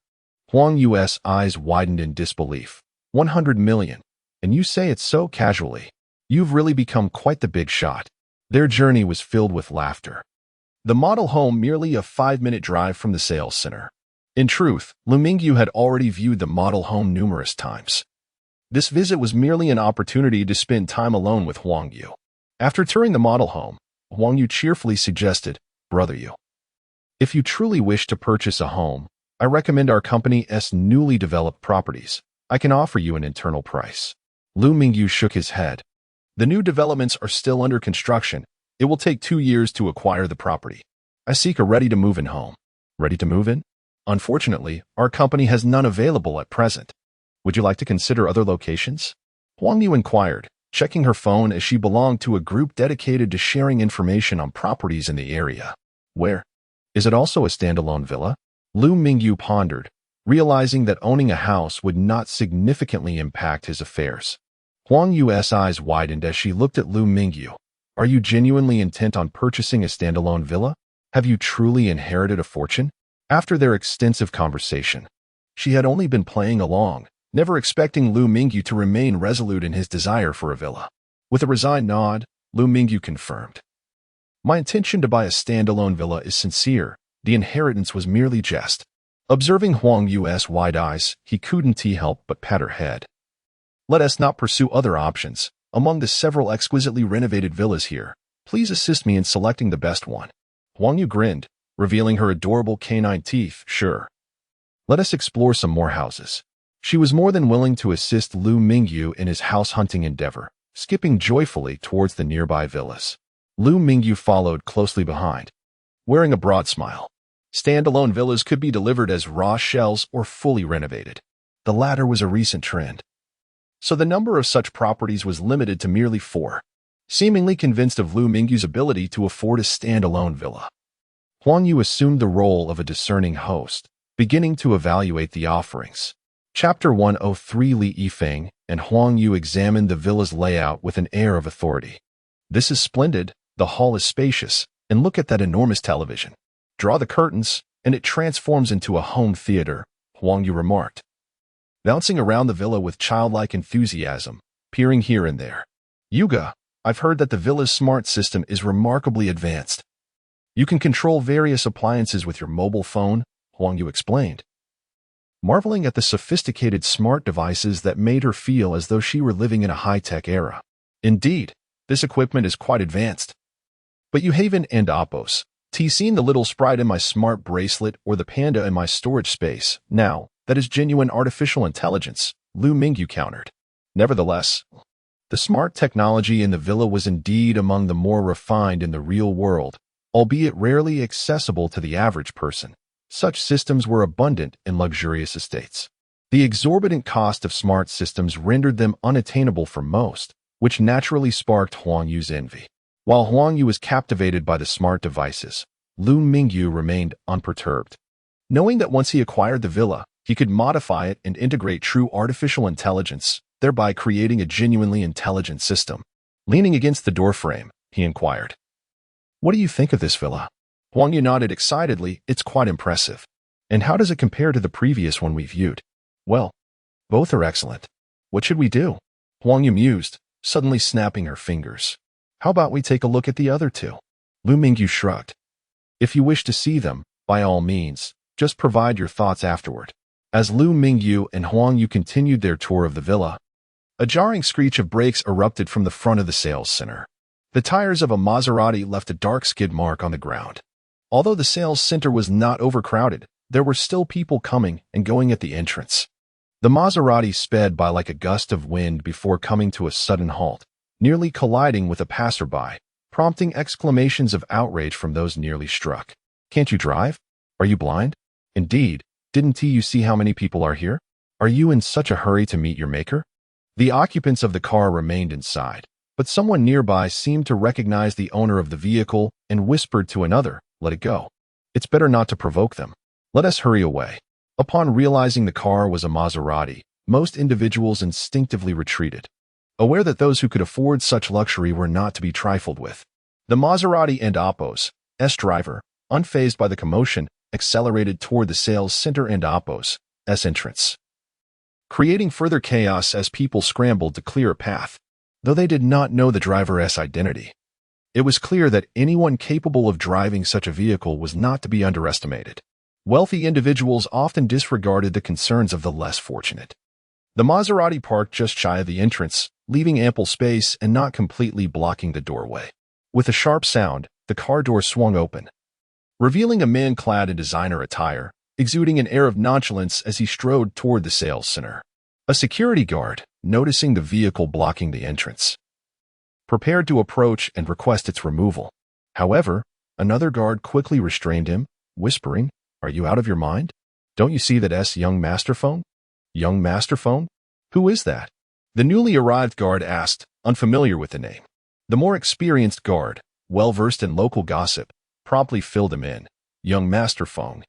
A: Huang Yu's eyes widened in disbelief. 100 million, and you say it so casually. You've really become quite the big shot. Their journey was filled with laughter. The model home merely a 5-minute drive from the sales center. In truth, Liu Mingyu had already viewed the model home numerous times. This visit was merely an opportunity to spend time alone with Huang Yu. After touring the model home, Huang Yu cheerfully suggested, "Brother Yu, if you truly wish to purchase a home, I recommend our company's newly developed properties. I can offer you an internal price." Liu Mingyu shook his head. "The new developments are still under construction. It will take 2 years to acquire the property. I seek a ready-to-move-in home." "Ready to move in?" "Unfortunately, our company has none available at present. Would you like to consider other locations?" Huang Yu inquired, checking her phone as she belonged to a group dedicated to sharing information on properties in the area. "Where? Is it also a standalone villa?" Liu Mingyu pondered, realizing that owning a house would not significantly impact his affairs. Huang Yu's eyes widened as she looked at Liu Mingyu. "Are you genuinely intent on purchasing a standalone villa? Have you truly inherited a fortune?" After their extensive conversation, she had only been playing along, never expecting Liu Mingyu to remain resolute in his desire for a villa. With a resigned nod, Liu Mingyu confirmed, "My intention to buy a standalone villa is sincere. The inheritance was merely jest." Observing Huang Yu's wide eyes, he couldn't help but pat her head. "Let us not pursue other options. Among the several exquisitely renovated villas here, please assist me in selecting the best one." Huang Yu grinned, revealing her adorable canine teeth. "Sure. Let us explore some more houses." She was more than willing to assist Liu Mingyu in his house-hunting endeavor, skipping joyfully towards the nearby villas. Liu Mingyu followed closely behind, wearing a broad smile. Standalone villas could be delivered as raw shells or fully renovated. The latter was a recent trend, so the number of such properties was limited to merely 4. Seemingly convinced of Liu Mingyu's ability to afford a standalone villa, Huang Yu assumed the role of a discerning host, beginning to evaluate the offerings. Chapter 103. Li Yifeng and Huang Yu examined the villa's layout with an air of authority. "This is splendid, the hall is spacious, and look at that enormous television. Draw the curtains, and it transforms into a home theater," Huang Yu remarked, bouncing around the villa with childlike enthusiasm, peering here and there. Yuga, I've heard that the villa's smart system is remarkably advanced. You can control various appliances with your mobile phone, Huang Yu explained, marveling at the sophisticated smart devices that made her feel as though she were living in a high-tech era. Indeed, this equipment is quite advanced. But you Haven and Apos, seen the little sprite in my smart bracelet or the panda in my storage space. Now, that is genuine artificial intelligence, Liu Mingyu countered. Nevertheless, the smart technology in the villa was indeed among the more refined in the real world, albeit rarely accessible to the average person. Such systems were abundant in luxurious estates. The exorbitant cost of smart systems rendered them unattainable for most, which naturally sparked Huang Yu's envy. While Huang Yu was captivated by the smart devices, Liu Mingyu remained unperturbed. Knowing that once he acquired the villa, he could modify it and integrate true artificial intelligence, thereby creating a genuinely intelligent system. Leaning against the doorframe, he inquired, "What do you think of this villa?" Huang Yu nodded excitedly. "It's quite impressive. And how does it compare to the previous one we viewed?" "Well, both are excellent. What should we do?" Huang Yu mused, suddenly snapping her fingers. "How about we take a look at the other two?" Liu Mingyu shrugged. "If you wish to see them, by all means, just provide your thoughts afterward." As Liu Mingyu and Huang Yu continued their tour of the villa, a jarring screech of brakes erupted from the front of the sales center. The tires of a Maserati left a dark skid mark on the ground. Although the sales center was not overcrowded, there were still people coming and going at the entrance. The Maserati sped by like a gust of wind before coming to a sudden halt, nearly colliding with a passerby, prompting exclamations of outrage from those nearly struck. "Can't you drive? Are you blind? Indeed, didn't you see how many people are here? Are you in such a hurry to meet your maker?" The occupants of the car remained inside, but someone nearby seemed to recognize the owner of the vehicle and whispered to another, "Let it go. It's better not to provoke them. Let us hurry away." Upon realizing the car was a Maserati, most individuals instinctively retreated, aware that those who could afford such luxury were not to be trifled with. The Maserati and Apos' driver, unfazed by the commotion, accelerated toward the sales center and Apos' entrance, creating further chaos as people scrambled to clear a path. Though they did not know the driver's identity, it was clear that anyone capable of driving such a vehicle was not to be underestimated. Wealthy individuals often disregarded the concerns of the less fortunate. The Maserati parked just shy of the entrance, leaving ample space and not completely blocking the doorway. With a sharp sound, the car door swung open, revealing a man clad in designer attire, exuding an air of nonchalance as he strode toward the sales center. A security guard, noticing the vehicle blocking the entrance, prepared to approach and request its removal. However, another guard quickly restrained him, whispering, "Are you out of your mind? Don't you see that young master phone?" "Young master phone? Who is that?" The newly arrived guard asked, unfamiliar with the name. The more experienced guard, well-versed in local gossip, promptly filled him in. "Young master phone.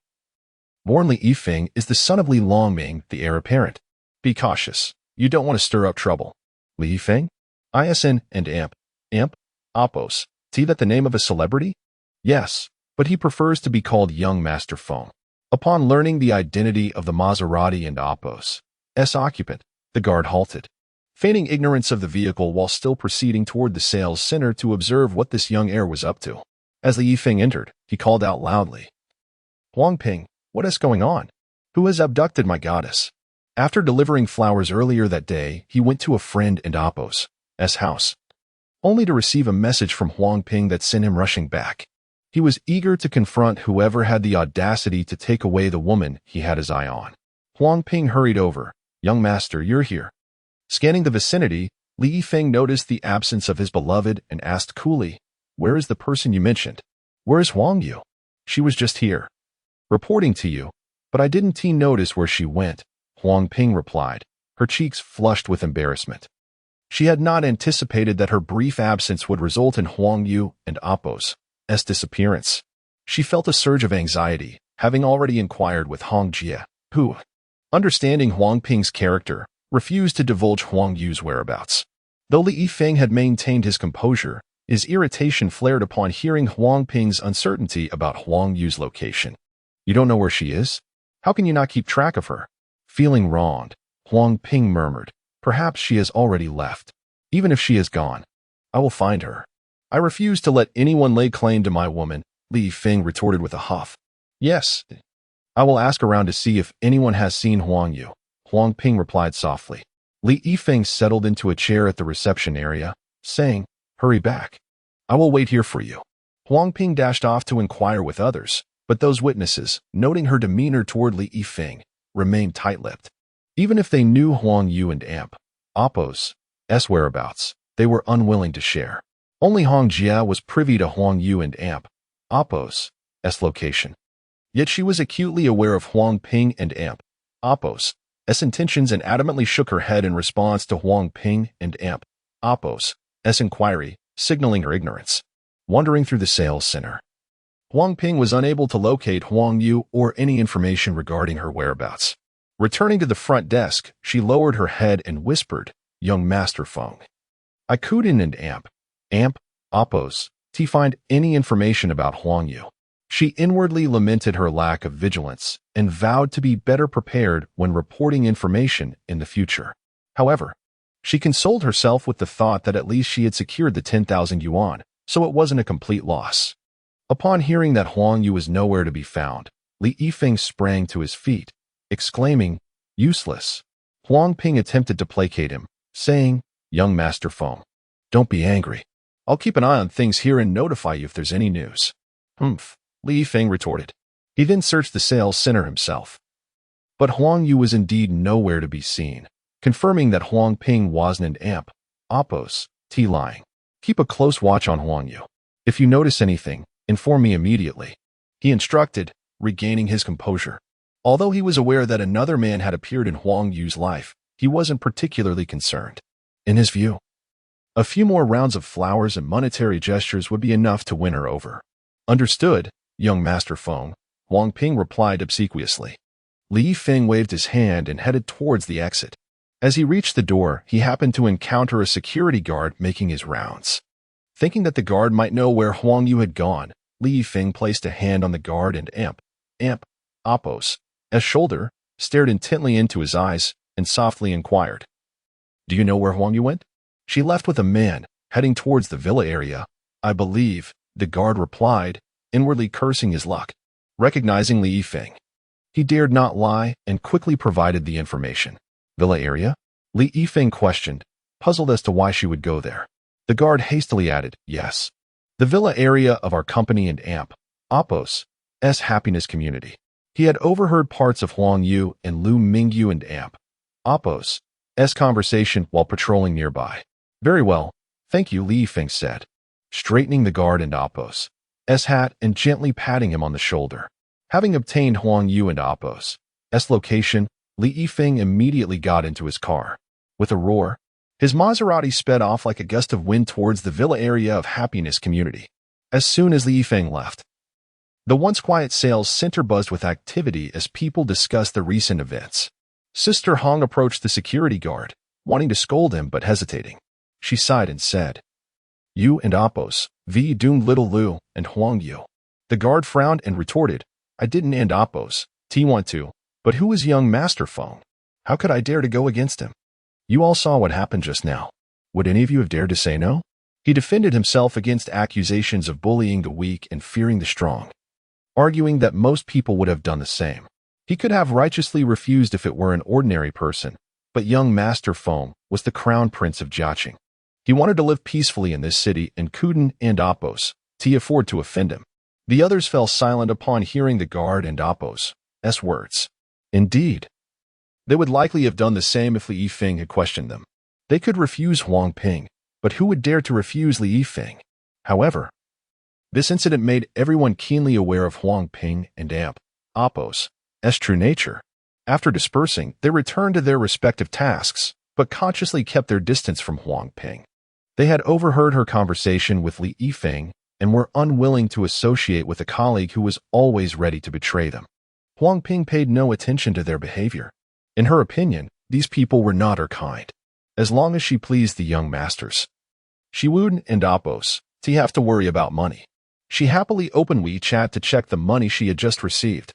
A: Born Li Yifeng is the son of Li Longming, the heir apparent. Be cautious. You don't want to stir up trouble." "Li Yifeng? ISN and Amp, Apos. See that the name of a celebrity?" "Yes, but he prefers to be called Young Master Phone." Upon learning the identity of the Maserati and Apos' occupant, the guard halted, feigning ignorance of the vehicle while still proceeding toward the sales center to observe what this young heir was up to. As Li Yifeng entered, he called out loudly, "Huang Ping, what is going on? Who has abducted my goddess?" After delivering flowers earlier that day, he went to a friend and Apos' house, only to receive a message from Huang Ping that sent him rushing back. He was eager to confront whoever had the audacity to take away the woman he had his eye on. Huang Ping hurried over. "Young master, you're here." Scanning the vicinity, Li Yifeng noticed the absence of his beloved and asked coolly, "Where is the person you mentioned? Where is Huang Yu?" "She was just here, reporting to you, but I didn't notice where she went," Huang Ping replied, her cheeks flushed with embarrassment. She had not anticipated that her brief absence would result in Huang Yu and Apos' disappearance. She felt a surge of anxiety, having already inquired with Hong Jie, who, understanding Huang Ping's character, refused to divulge Huang Yu's whereabouts. Though Li Yifeng had maintained his composure, his irritation flared upon hearing Huang Ping's uncertainty about Huang Yu's location. "You don't know where she is?" How can you not keep track of her? Feeling wronged, Huang Ping murmured. Perhaps she has already left. Even if she is gone, I will find her. I refuse to let anyone lay claim to my woman, Li Feng retorted with a huff. Yes, I will ask around to see if anyone has seen Huang Yu, Huang Ping replied softly. Li Yifeng settled into a chair at the reception area, saying, hurry back. I will wait here for you. Huang Ping dashed off to inquire with others, but those witnesses, noting her demeanor toward Li Yifeng, remained tight-lipped. Even if they knew Huang Yu and Amp, Appo's whereabouts, they were unwilling to share. Only Hong Jia was privy to Huang Yu and Amp, Appo's location. Yet she was acutely aware of Huang Ping and Amp, Appo's intentions and adamantly shook her head in response to Huang Ping and Amp, Appo's inquiry, signaling her ignorance. Wandering through the sales center, Huang Ping was unable to locate Huang Yu or any information regarding her whereabouts. Returning to the front desk, she lowered her head and whispered, young Master Feng. I couldn't and Amp, Appo's, to find any information about Huang Yu. She inwardly lamented her lack of vigilance and vowed to be better prepared when reporting information in the future. However, she consoled herself with the thought that at least she had secured the 10,000 yuan, so it wasn't a complete loss. Upon hearing that Huang Yu was nowhere to be found, Li Yifeng sprang to his feet, exclaiming, useless. Huang Ping attempted to placate him, saying, young Master Feng, don't be angry. I'll keep an eye on things here and notify you if there's any news. Humph, Li Yifeng retorted. He then searched the sales center himself. But Huang Yu was indeed nowhere to be seen, confirming that Huang Ping wasn't an Amp, Appo's, lying. Keep a close watch on Huang Yu. If you notice anything, inform me immediately, he instructed, regaining his composure. Although he was aware that another man had appeared in Huang Yu's life, he wasn't particularly concerned. In his view, a few more rounds of flowers and monetary gestures would be enough to win her over. Understood, young Master Feng, Huang Ping replied obsequiously. Li Yifeng waved his hand and headed towards the exit. As he reached the door, he happened to encounter a security guard making his rounds. Thinking that the guard might know where Huang Yu had gone, Li Yifeng placed a hand on the guard and Appo's shoulder, stared intently into his eyes, and softly inquired, do you know where Huang Yu went? She left with a man, heading towards the villa area, I believe, the guard replied, inwardly cursing his luck. Recognizing Li Yifeng, he dared not lie and quickly provided the information. Villa area? Li Yifeng questioned, puzzled as to why she would go there. The guard hastily added, yes. The villa area of our company and Appo's happiness community. He had overheard parts of Huang Yu and Liu Mingyu and Appo's conversation while patrolling nearby. Very well, thank you, Li Yifeng said, straightening the guard and Appo's hat and gently patting him on the shoulder. Having obtained Huang Yu and Appo's location, Li Yifeng immediately got into his car. With a roar, his Maserati sped off like a gust of wind towards the villa area of happiness community. As soon as Li Yifeng left, the once quiet sales center buzzed with activity as people discussed the recent events. Sister Hong approached the security guard, wanting to scold him but hesitating. She sighed and said, you and Appo's, doomed little Liu and Huang Yu. The guard frowned and retorted, I didn't end Appo's, want to, but who is young Master Feng? How could I dare to go against him? You all saw what happened just now. Would any of you have dared to say no? He defended himself against accusations of bullying the weak and fearing the strong, arguing that most people would have done the same. He could have righteously refused if it were an ordinary person, but young Master Feng was the crown prince of Jiaqing. He wanted to live peacefully in this city and couldn't and Appo's afford to offend him. The others fell silent upon hearing the guard and Appo's words. Indeed, they would likely have done the same if Li Yifeng had questioned them. They could refuse Huang Ping, but who would dare to refuse Li Yifeng? However, this incident made everyone keenly aware of Huang Ping and Appo's true nature. After dispersing, they returned to their respective tasks, but consciously kept their distance from Huang Ping. They had overheard her conversation with Li Yifeng and were unwilling to associate with a colleague who was always ready to betray them. Huang Ping paid no attention to their behavior. In her opinion, these people were not her kind. As long as she pleased the young masters, she wouldn't and Appo's have to worry about money. She happily opened WeChat to check the money she had just received.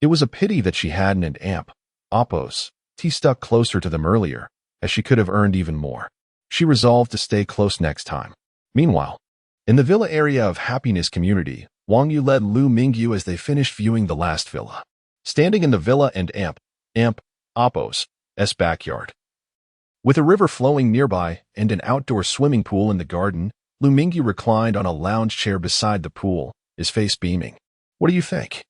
A: It was a pity that she hadn't an amp, Oppos, T stuck closer to them earlier, as she could have earned even more. She resolved to stay close next time. Meanwhile, in the villa area of Happiness Community, Huang Yu led Liu Mingyu as they finished viewing the last villa. Standing in the villa and amp, Oppos, backyard. With a river flowing nearby and an outdoor swimming pool in the garden, Liu Mingyu reclined on a lounge chair beside the pool, his face beaming. "What do you think?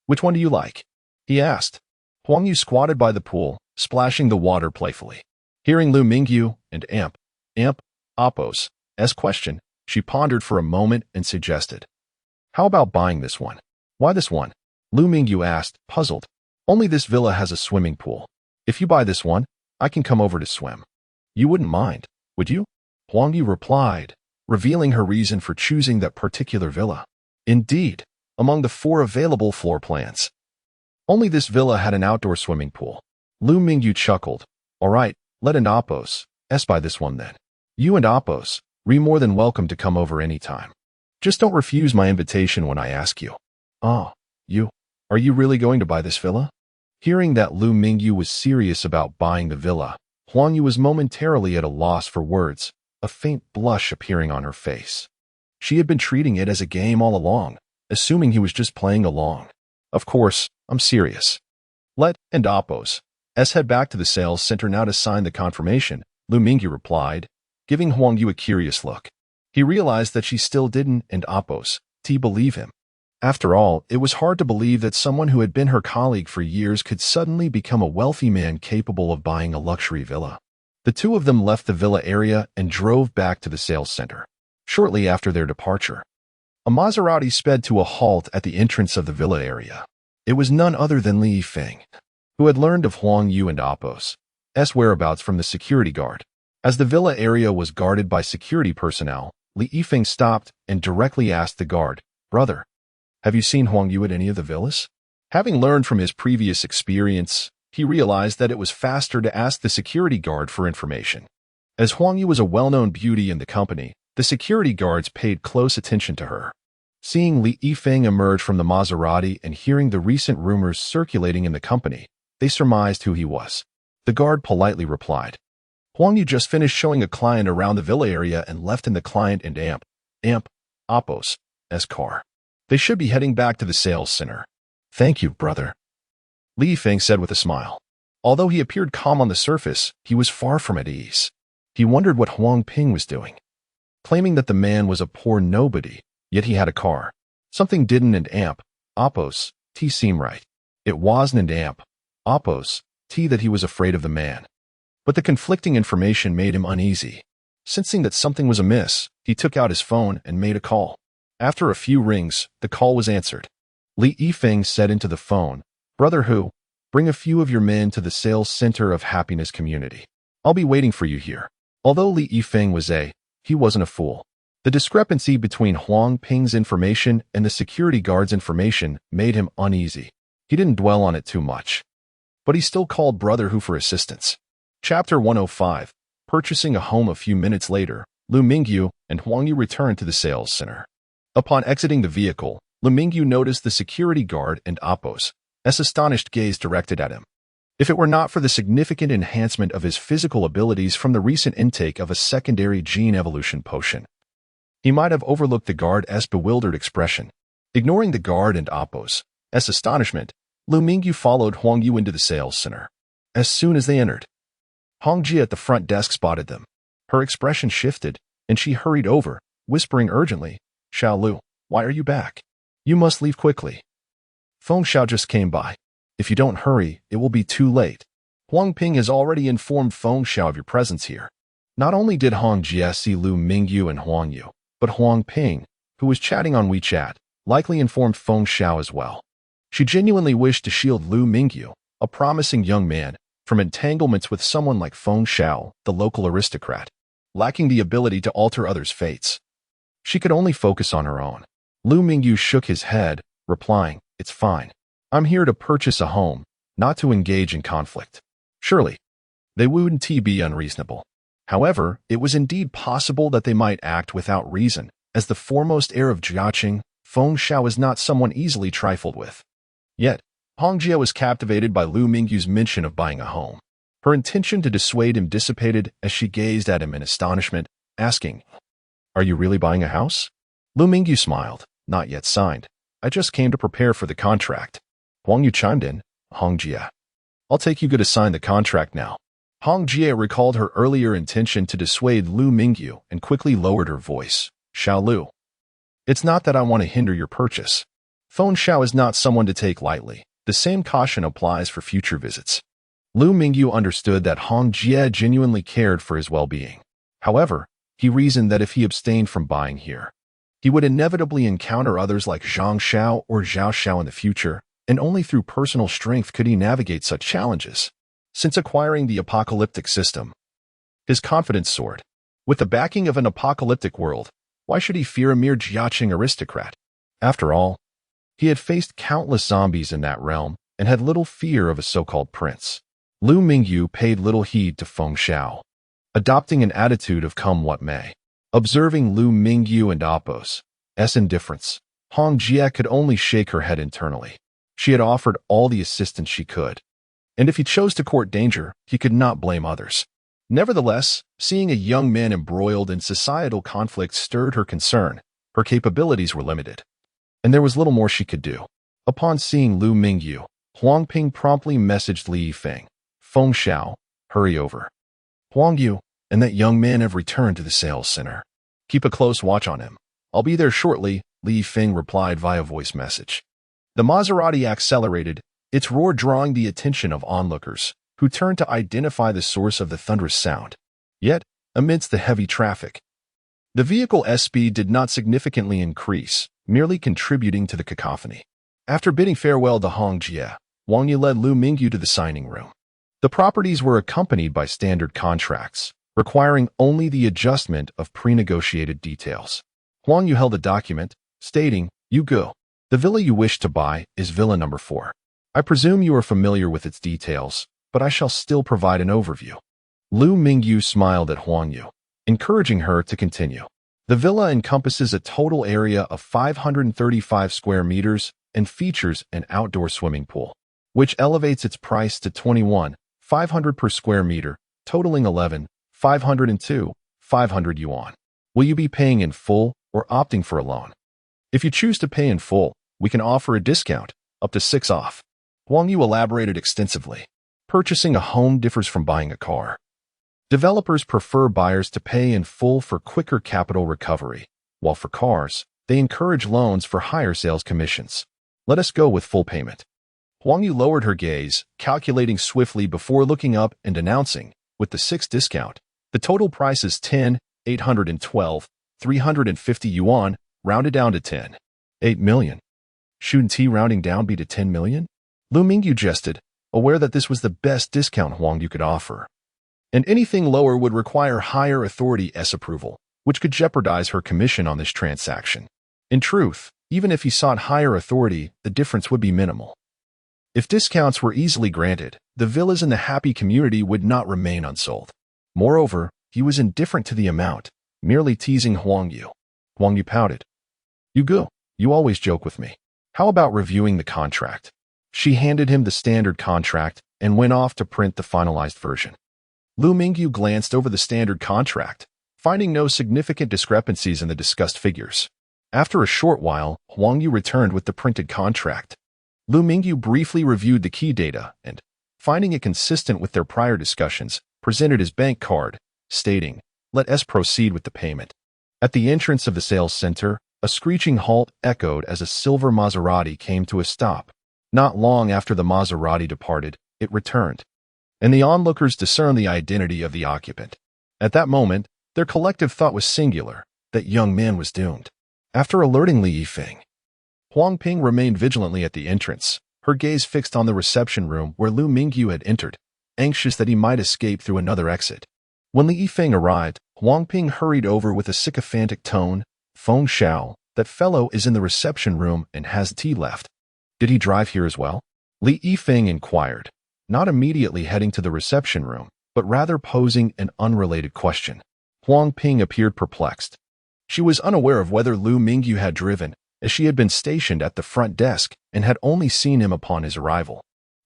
A: Which one do you like?" he asked. Huang Yu squatted by the pool, splashing the water playfully. Hearing Liu Mingyu and amp, Oppos' question, she pondered for a moment and suggested, "How about buying this one?" "Why this one?" Liu Mingyu asked, puzzled. "Only this villa has a swimming pool. If you buy this one, I can come over to swim." "You wouldn't mind, would you?" Huang Yu replied, revealing her reason for choosing that particular villa. Indeed, among the 4 available floor plans, only this villa had an outdoor swimming pool. Liu Mingyu chuckled. "All right, let and Oppos buy this one then. You and Oppos more than welcome to come over anytime. Just don't refuse my invitation when I ask you." "Oh, are you really going to buy this villa?" Hearing that Liu Mingyu was serious about buying the villa, Huang Yu was momentarily at a loss for words, a faint blush appearing on her face. She had been treating it as a game all along, assuming he was just playing along. "Of course, I'm serious. Let and Oppos head back to the sales center now to sign the confirmation," Liu Mingyu replied, giving Huang Yu a curious look. He realized that she still didn't and Oppos believe him. After all, it was hard to believe that someone who had been her colleague for years could suddenly become a wealthy man capable of buying a luxury villa. The two of them left the villa area and drove back to the sales center. Shortly after their departure, a Maserati sped to a halt at the entrance of the villa area. It was none other than Li Yifeng, who had learned of Huang Yu and Oppos' whereabouts from the security guard. As the villa area was guarded by security personnel, Li Yifeng stopped and directly asked the guard, "Brother, have you seen Huang Yu at any of the villas?" Having learned from his previous experience, he realized that it was faster to ask the security guard for information. As Huang Yu was a well-known beauty in the company, the security guards paid close attention to her. Seeing Li Yifeng emerge from the Maserati and hearing the recent rumors circulating in the company, they surmised who he was. The guard politely replied, "Huang Yu just finished showing a client around the villa area and left in the client and amp, Oppos' car. They should be heading back to the sales center." "Thank you, brother," Li Yifeng said with a smile. Although he appeared calm on the surface, he was far from at ease. He wondered what Huang Ping was doing. Claiming that the man was a poor nobody, yet he had a car. Something didn't and amp, Oppos' seem right. It wasn't and amp, Oppos' that he was afraid of the man. But the conflicting information made him uneasy. Sensing that something was amiss, he took out his phone and made a call. After a few rings, the call was answered. Li Yifeng said into the phone, "Brother Hu, bring a few of your men to the sales center of Happiness Community. I'll be waiting for you here." Although Li Yifeng he wasn't a fool. The discrepancy between Huang Ping's information and the security guard's information made him uneasy. He didn't dwell on it too much. But he still called Brother Hu for assistance. Chapter 105. Purchasing a home. A few minutes later, Liu Mingyu and Huang Yu returned to the sales center. Upon exiting the vehicle, Liu Mingyu noticed the security guard and Oppos' astonished gaze directed at him. If it were not for the significant enhancement of his physical abilities from the recent intake of a secondary gene evolution potion, he might have overlooked the guard's bewildered expression. Ignoring the guard and Oppos' astonishment, Liu Mingyu followed Huang Yu into the sales center. As soon as they entered, Hong Jie at the front desk spotted them. Her expression shifted, and she hurried over, whispering urgently, "Xiao Lu, why are you back? You must leave quickly. Feng Xiao just came by. If you don't hurry, it will be too late. Huang Ping has already informed Feng Xiao of your presence here." Not only did Hong Jie see Liu Mingyu and Huang Yu, but Huang Ping, who was chatting on WeChat, likely informed Feng Xiao as well. She genuinely wished to shield Liu Mingyu, a promising young man, from entanglements with someone like Feng Xiao, the local aristocrat, lacking the ability to alter others' fates. She could only focus on her own. Liu Mingyu shook his head, replying, "It's fine. I'm here to purchase a home, not to engage in conflict." Surely, they wouldn't be unreasonable. However, it was indeed possible that they might act without reason. As the foremost heir of Jiaqing, Feng Xiao is not someone easily trifled with. Yet, Hong Jie was captivated by Liu Mingyu's mention of buying a home. Her intention to dissuade him dissipated as she gazed at him in astonishment, asking, "Are you really buying a house?" Liu Mingyu smiled, "Not yet signed. I just came to prepare for the contract." Huang Yu chimed in, "Hong Jie, I'll take you to sign the contract now." Hong Jie recalled her earlier intention to dissuade Liu Mingyu and quickly lowered her voice. "Xiao Liu, it's not that I want to hinder your purchase. Feng Xiao is not someone to take lightly. The same caution applies for future visits." Liu Mingyu understood that Hong Jie genuinely cared for his well-being. However, he reasoned that if he abstained from buying here, he would inevitably encounter others like Zhang Xiao or Zhao Xiao in the future, and only through personal strength could he navigate such challenges. Since acquiring the apocalyptic system, his confidence soared. With the backing of an apocalyptic world, why should he fear a mere Jiaqing aristocrat? After all, he had faced countless zombies in that realm and had little fear of a so-called prince. Liu Mingyu paid little heed to Feng Xiao, adopting an attitude of come what may. Observing Liu Mingyu and Appo's indifference, Hong Jie could only shake her head internally. She had offered all the assistance she could, and if he chose to court danger, he could not blame others. Nevertheless, seeing a young man embroiled in societal conflict stirred her concern. Her capabilities were limited, and there was little more she could do. Upon seeing Liu Mingyu, Huang Ping promptly messaged Li Yifeng, "Feng Xiao, hurry over. Huang Yu and that young man have returned to the sales center. Keep a close watch on him. I'll be there shortly," Li Yifeng replied via voice message. The Maserati accelerated, its roar drawing the attention of onlookers, who turned to identify the source of the thunderous sound. Yet, amidst the heavy traffic, the vehicle's speed did not significantly increase, merely contributing to the cacophony. After bidding farewell to Hong Jie, Wang Yu led Liu Mingyu to the signing room. The properties were accompanied by standard contracts, requiring only the adjustment of pre-negotiated details. Huang Yu held a document, stating, "You go. The villa you wish to buy is Villa Number 4. I presume you are familiar with its details, but I shall still provide an overview." Liu Mingyu smiled at Huang Yu, encouraging her to continue. The villa encompasses a total area of 535 square meters and features an outdoor swimming pool, which elevates its price to 21,500 per square meter, totaling 11,502 yuan. Will you be paying in full or opting for a loan? If you choose to pay in full, we can offer a discount, up to 6 off. Huang Yu elaborated extensively. Purchasing a home differs from buying a car. Developers prefer buyers to pay in full for quicker capital recovery, while for cars, they encourage loans for higher sales commissions. Let us go with full payment. Huang Yu lowered her gaze, calculating swiftly before looking up and announcing, with the 6th discount, the total price is 10,812,350 yuan, rounded down to 10.8 million. Shouldn't he rounding down be to 10 million? Liu Mingyu jested, aware that this was the best discount Huang Yu could offer. And anything lower would require higher authority's approval, which could jeopardize her commission on this transaction. In truth, even if he sought higher authority, the difference would be minimal. If discounts were easily granted, the villas in the happy community would not remain unsold. Moreover, he was indifferent to the amount, merely teasing Huang Yu. Huang Yu pouted. "You go. You always joke with me. How about reviewing the contract?" She handed him the standard contract and went off to print the finalized version. Liu Mingyu glanced over the standard contract, finding no significant discrepancies in the discussed figures. After a short while, Huang Yu returned with the printed contract. Liu Mingyu briefly reviewed the key data and, finding it consistent with their prior discussions, presented his bank card, stating, "Let us proceed with the payment." At the entrance of the sales center, a screeching halt echoed as a silver Maserati came to a stop. Not long after the Maserati departed, it returned, and the onlookers discerned the identity of the occupant. At that moment, their collective thought was singular: that young man was doomed. After alerting Li Yifeng, Huang Ping remained vigilantly at the entrance, her gaze fixed on the reception room where Liu Mingyu had entered, anxious that he might escape through another exit. When Li Yifeng arrived, Huang Ping hurried over with a sycophantic tone, "Feng Xiao, that fellow is in the reception room and has tea left. Did he drive here as well?" Li Yifeng inquired, not immediately heading to the reception room, but rather posing an unrelated question. Huang Ping appeared perplexed. She was unaware of whether Liu Mingyu had driven, as she had been stationed at the front desk and had only seen him upon his arrival.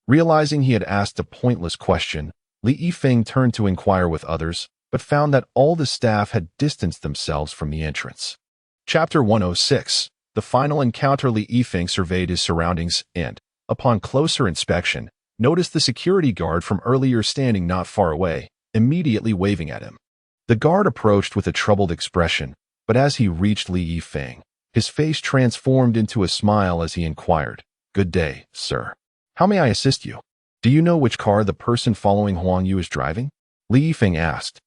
A: Realizing he had asked a pointless question, Li Yifeng turned to inquire with others, but found that all the staff had distanced themselves from the entrance. Chapter 106. The final encounter. Li Yifeng surveyed his surroundings and, upon closer inspection, noticed the security guard from earlier standing not far away, immediately waving at him. The guard approached with a troubled expression, but as he reached Li Yifeng, his face transformed into a smile as he inquired, "Good day, sir. How may I assist you? Do you know which car the person following Huang Yu is driving?" Li Yifeng asked,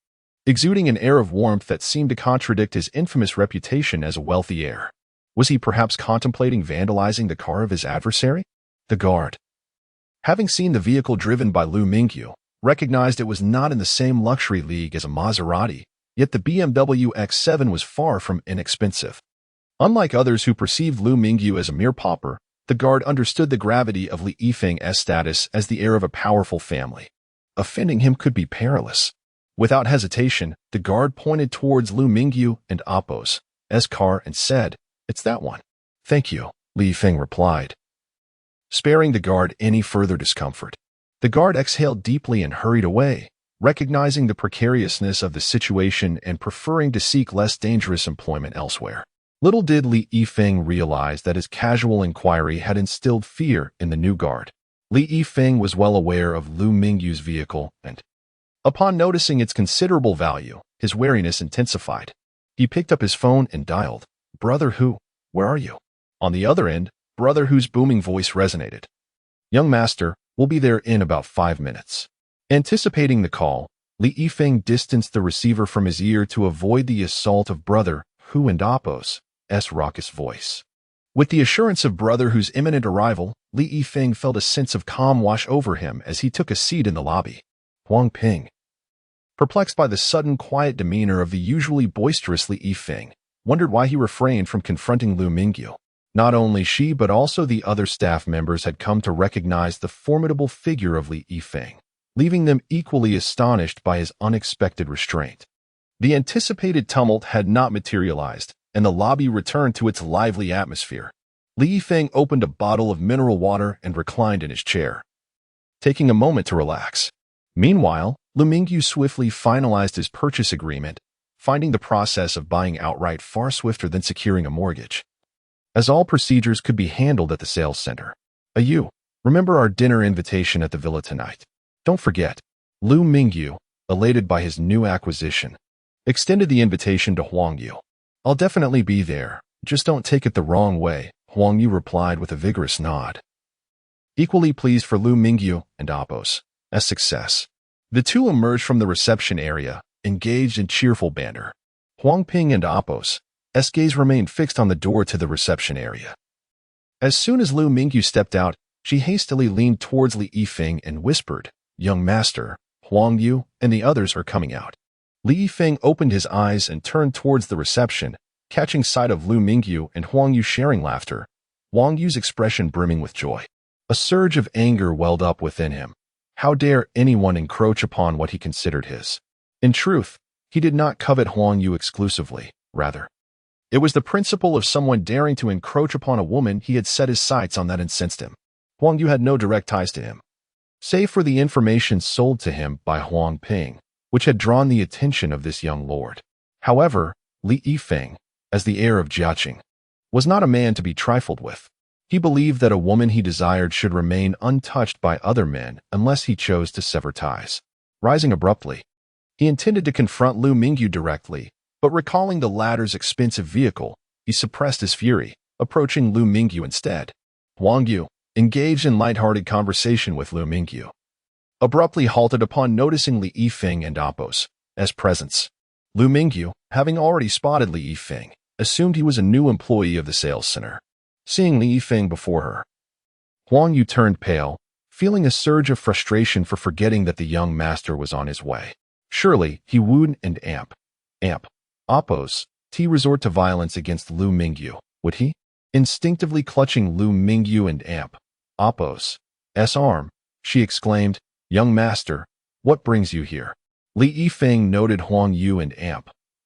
A: exuding an air of warmth that seemed to contradict his infamous reputation as a wealthy heir. Was he perhaps contemplating vandalizing the car of his adversary? The guard, having seen the vehicle driven by Liu Mingyu, recognized it was not in the same luxury league as a Maserati, yet the BMW X7 was far from inexpensive. Unlike others who perceived Liu Mingyu as a mere pauper, the guard understood the gravity of Li Yifeng's status as the heir of a powerful family. Offending him could be perilous. Without hesitation, the guard pointed towards Liu Mingyu and Appo's car and said, "It's that one." "Thank you," Li Yifeng replied, sparing the guard any further discomfort. The guard exhaled deeply and hurried away, recognizing the precariousness of the situation and preferring to seek less dangerous employment elsewhere. Little did Li Yifeng realize that his casual inquiry had instilled fear in the new guard. Li Yifeng was well aware of Liu Mingyu's vehicle and, upon noticing its considerable value, his wariness intensified. He picked up his phone and dialed, "Brother Hu, where are you?" On the other end, Brother Hu's booming voice resonated. "Young master, we'll be there in about 5 minutes." Anticipating the call, Li Yifeng distanced the receiver from his ear to avoid the assault of Brother Hu and Appo's raucous voice. With the assurance of Brother Hu's imminent arrival, Li Yifeng felt a sense of calm wash over him as he took a seat in the lobby. Huang Ping, perplexed by the sudden quiet demeanor of the usually boisterous Li Yifeng, wondered why he refrained from confronting Liu Mingyu. Not only she but also the other staff members had come to recognize the formidable figure of Li Yifeng, leaving them equally astonished by his unexpected restraint. The anticipated tumult had not materialized, and the lobby returned to its lively atmosphere. Li Yifeng opened a bottle of mineral water and reclined in his chair, taking a moment to relax. Meanwhile, Liu Mingyu swiftly finalized his purchase agreement, finding the process of buying outright far swifter than securing a mortgage, as all procedures could be handled at the sales center. "You, remember our dinner invitation at the villa tonight? Don't forget." Liu Mingyu, elated by his new acquisition, extended the invitation to Huang Yu. "I'll definitely be there, just don't take it the wrong way," Huang Yu replied with a vigorous nod. Equally pleased for Liu Mingyu and Appo's success, the two emerged from the reception area, engaged in cheerful banter. Huang Ping and Appo's gaze remained fixed on the door to the reception area. As soon as Liu Mingyu stepped out, she hastily leaned towards Li Yifeng and whispered, "Young master, Huang Yu and the others are coming out." Li Yifeng opened his eyes and turned towards the reception, catching sight of Liu Mingyu and Huang Yu sharing laughter, Huang Yu's expression brimming with joy. A surge of anger welled up within him. How dare anyone encroach upon what he considered his? In truth, he did not covet Huang Yu exclusively, rather, it was the principle of someone daring to encroach upon a woman he had set his sights on that incensed him. Huang Yu had no direct ties to him, save for the information sold to him by Huang Ping, which had drawn the attention of this young lord. However, Li Yifeng, as the heir of Jiaqing, was not a man to be trifled with. He believed that a woman he desired should remain untouched by other men unless he chose to sever ties. Rising abruptly, he intended to confront Liu Mingyu directly, but recalling the latter's expensive vehicle, he suppressed his fury, approaching Liu Mingyu instead. Huang Yu, engaged in light-hearted conversation with Liu Mingyu, abruptly halted upon noticing Li Yifeng and Appo's presence. Liu Mingyu, having already spotted Li Yifeng, assumed he was a new employee of the sales center. Seeing Li Yifeng before her, Huang Yu turned pale, feeling a surge of frustration for forgetting that the young master was on his way. Surely, he would and Appo's resort to violence against Liu Mingyu, would he? Instinctively clutching Liu Mingyu and Appo's arm, she exclaimed, "Young master, what brings you here?" Li Yifeng noted Huang Yu and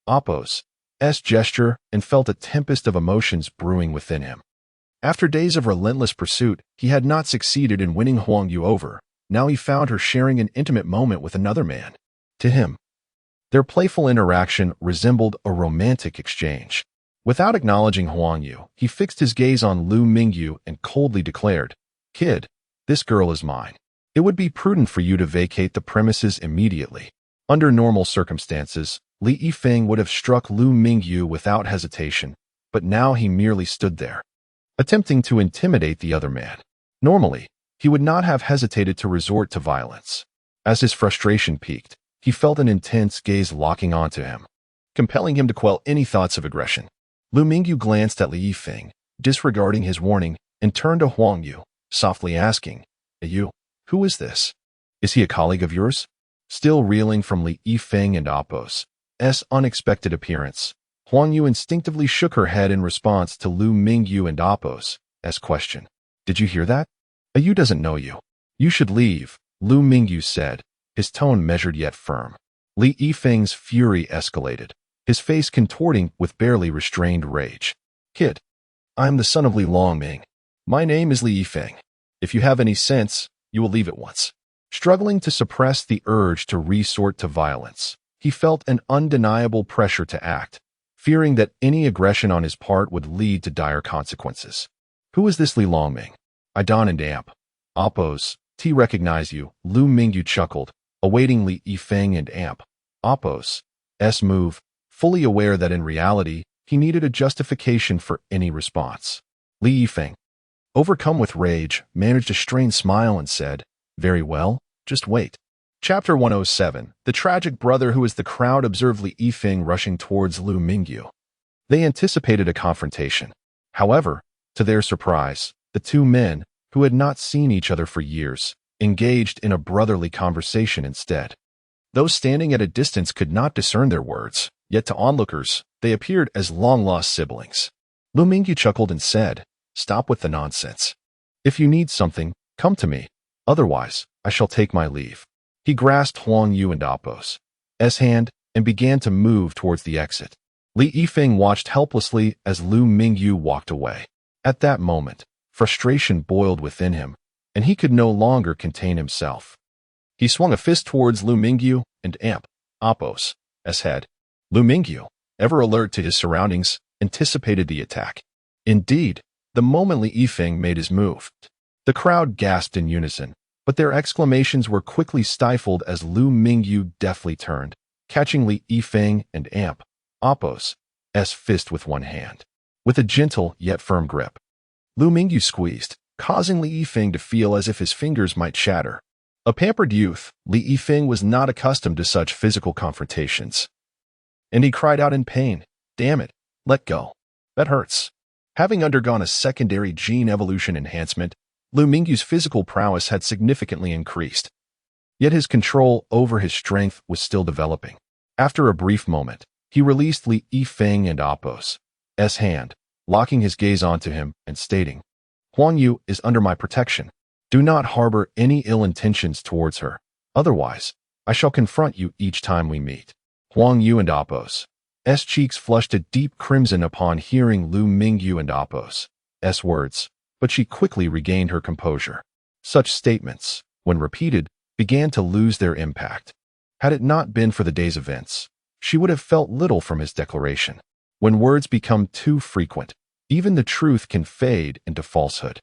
A: Appo's gesture and felt a tempest of emotions brewing within him. After days of relentless pursuit, he had not succeeded in winning Huang Yu over. Now he found her sharing an intimate moment with another man. To him, their playful interaction resembled a romantic exchange. Without acknowledging Huang Yu, he fixed his gaze on Liu Mingyu and coldly declared, "Kid, this girl is mine. It would be prudent for you to vacate the premises immediately." Under normal circumstances, Li Yifeng would have struck Liu Mingyu without hesitation, but now he merely stood there, attempting to intimidate the other man. Normally, he would not have hesitated to resort to violence. As his frustration peaked, he felt an intense gaze locking onto him, compelling him to quell any thoughts of aggression. Liu Mingyu glanced at Li Yifeng, disregarding his warning, and turned to Huang Yu, softly asking, "You, who is this? Is he a colleague of yours?" Still reeling from Li Yifeng and Apos' unexpected appearance, Huang Yu instinctively shook her head in response to Liu Mingyu and Apos' question. "Did you hear that? Yu doesn't know you. You should leave," Liu Mingyu said, his tone measured yet firm. Li Yifeng's fury escalated, his face contorting with barely restrained rage. "Kid, I am the son of Li Longming. My name is Li Yifeng. If you have any sense, you will leave at once." Struggling to suppress the urge to resort to violence, he felt an undeniable pressure to act, fearing that any aggression on his part would lead to dire consequences. "Who is this Li Longming?" "I don and Amp. Apos, T recognize you," Liu Mingyu chuckled, awaiting Li Yifeng and Amp Apos' move, fully aware that in reality, he needed a justification for any response. Li Yifeng, overcome with rage, managed a strained smile and said, "Very well, just wait." Chapter 107. The tragic brother who is the crowd observed Li Yifeng rushing towards Liu Mingyu. They anticipated a confrontation. However, to their surprise, the two men, who had not seen each other for years, engaged in a brotherly conversation instead. Those standing at a distance could not discern their words, yet to onlookers, they appeared as long-lost siblings. Liu Mingyu chuckled and said, "Stop with the nonsense. If you need something, come to me. Otherwise, I shall take my leave." He grasped Huang Yu and Apos' hand and began to move towards the exit. Li Yifeng watched helplessly as Liu Mingyu walked away. At that moment, frustration boiled within him, and he could no longer contain himself. He swung a fist towards Liu Mingyu and Amp Apos' head. Liu Mingyu, ever alert to his surroundings, anticipated the attack. Indeed, the moment Li Yifeng made his move, the crowd gasped in unison, but their exclamations were quickly stifled as Liu Mingyu deftly turned, catching Li Yifeng and Amp Apos' fist with one hand. With a gentle yet firm grip, Liu Mingyu squeezed, causing Li Yifeng to feel as if his fingers might shatter. A pampered youth, Li Yifeng was not accustomed to such physical confrontations, and he cried out in pain, "Damn it, let go. That hurts." Having undergone a secondary gene evolution enhancement, Liu Mingyu's physical prowess had significantly increased. Yet his control over his strength was still developing. After a brief moment, he released Li Yifeng and Apos' hand, locking his gaze onto him and stating, "Huang Yu is under my protection. Do not harbor any ill intentions towards her. Otherwise, I shall confront you each time we meet." Huang Yu and Apos' cheeks flushed a deep crimson upon hearing Liu Mingyu and Apos' words, but she quickly regained her composure. Such statements, when repeated, began to lose their impact. Had it not been for the day's events, she would have felt little from his declaration. When words become too frequent, even the truth can fade into falsehood.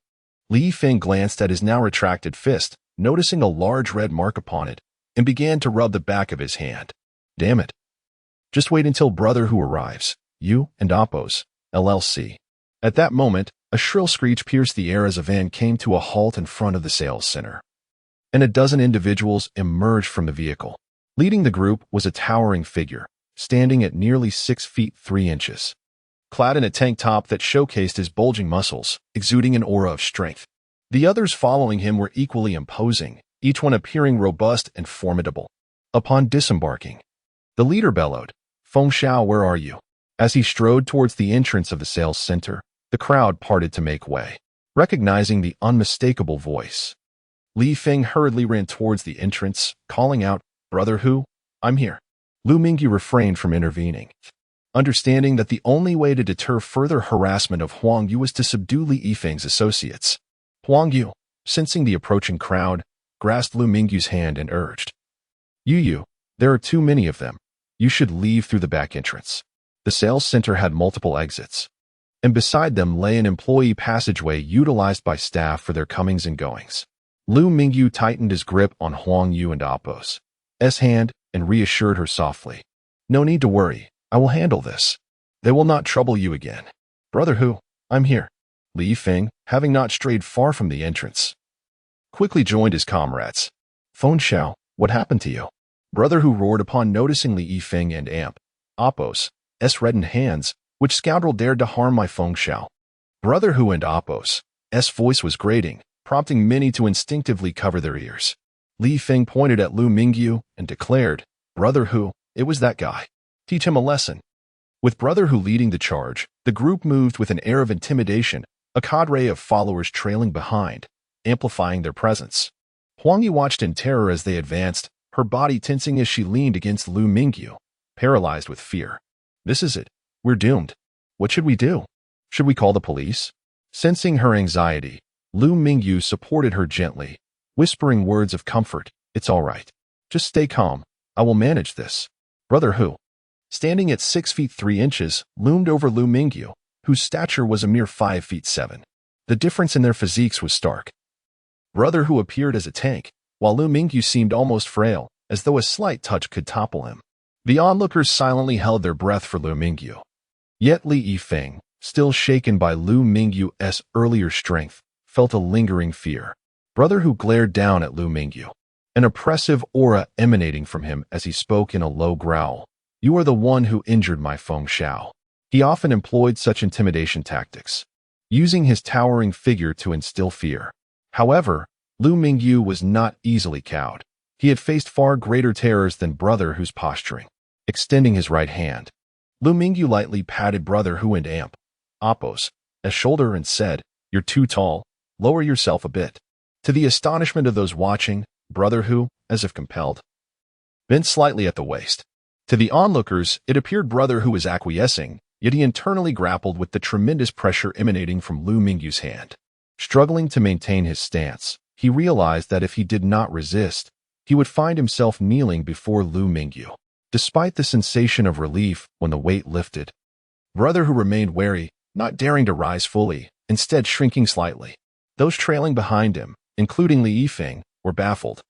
A: Li Yifeng glanced at his now retracted fist, noticing a large red mark upon it, and began to rub the back of his hand. "Damn it. Just wait until brother who arrives, you and Apos, LLC." At that moment, a shrill screech pierced the air as a van came to a halt in front of the sales center, and a dozen individuals emerged from the vehicle. Leading the group was a towering figure, standing at nearly 6 feet 3 inches. Clad in a tank top that showcased his bulging muscles, exuding an aura of strength. The others following him were equally imposing, each one appearing robust and formidable. Upon disembarking, the leader bellowed, "Feng Xiao, where are you?" As he strode towards the entrance of the sales center, the crowd parted to make way. Recognizing the unmistakable voice, Li Feng hurriedly ran towards the entrance, calling out, "Brother Hu, I'm here." Liu Mingyu refrained from intervening. understanding that the only way to deter further harassment of Huang Yu was to subdue Li Yifeng's associates. Huang Yu, sensing the approaching crowd, grasped Liu Mingyu's hand and urged, Yu, there are too many of them. You should leave through the back entrance. The sales center had multiple exits, and beside them lay an employee passageway utilized by staff for their comings and goings. Liu Mingyu tightened his grip on Huang Yu and Apos' hand and reassured her softly. No need to worry. I will handle this. They will not trouble you again. Brother Hu, I'm here. Li Yifeng, having not strayed far from the entrance, quickly joined his comrades. Feng Xiao, what happened to you? Brother Hu roared upon noticing Li Yifeng and Apos' reddened hands. Which scoundrel dared to harm my Feng Xiao? Brother Hu and Apos' voice was grating, prompting many to instinctively cover their ears. Li Yifeng pointed at Liu Mingyu and declared, Brother Hu, it was that guy. Teach him a lesson. With Brother Hu leading the charge, the group moved with an air of intimidation, a cadre of followers trailing behind, amplifying their presence. Huang Yu watched in terror as they advanced, her body tensing as she leaned against Liu Mingyu, paralyzed with fear. This is it. We're doomed. What should we do? Should we call the police? Sensing her anxiety, Liu Mingyu supported her gently, whispering words of comfort. It's all right. Just stay calm. I will manage this. Brother Hu, standing at 6 feet 3 inches, loomed over Liu Mingyu, whose stature was a mere 5 feet 7. The difference in their physiques was stark. Brother Hu appeared as a tank, while Liu Mingyu seemed almost frail, as though a slight touch could topple him. The onlookers silently held their breath for Liu Mingyu. Yet Li Yifeng, still shaken by Liu Mingyu's earlier strength, felt a lingering fear. Brother Hu glared down at Liu Mingyu, an oppressive aura emanating from him as he spoke in a low growl. You are the one who injured my Feng Xiao. He often employed such intimidation tactics, using his towering figure to instill fear. However, Liu Mingyu was not easily cowed. He had faced far greater terrors than Brother Hu's posturing. Extending his right hand, Liu Mingyu lightly patted Brother Hu and Apos' shoulder and said, You're too tall. Lower yourself a bit. To the astonishment of those watching, Brother Hu, as if compelled, bent slightly at the waist. To the onlookers, it appeared Brother Hu was acquiescing, yet he internally grappled with the tremendous pressure emanating from Liu Mingyu's hand. Struggling to maintain his stance, he realized that if he did not resist, he would find himself kneeling before Liu Mingyu. Despite the sensation of relief when the weight lifted, Brother Hu remained wary, not daring to rise fully, instead shrinking slightly. Those trailing behind him, including Li Yifeng, were baffled,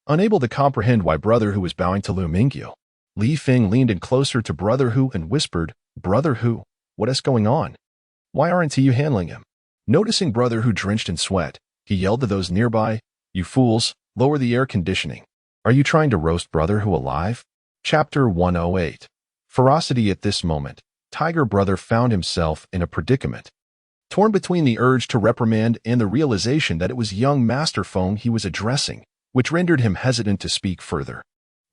A: unable to comprehend why Brother Hu was bowing to Liu Mingyu. Li Yifeng leaned in closer to Brother Hu and whispered, Brother Hu, what is going on? Why aren't you handling him? Noticing Brother Hu drenched in sweat, he yelled to those nearby, You fools, lower the air conditioning. Are you trying to roast Brother Hu alive? Chapter 108. Ferocity. At this moment, Tiger Brother found himself in a predicament. Torn between the urge to reprimand and the realization that it was young Master Feng he was addressing, which rendered him hesitant to speak further.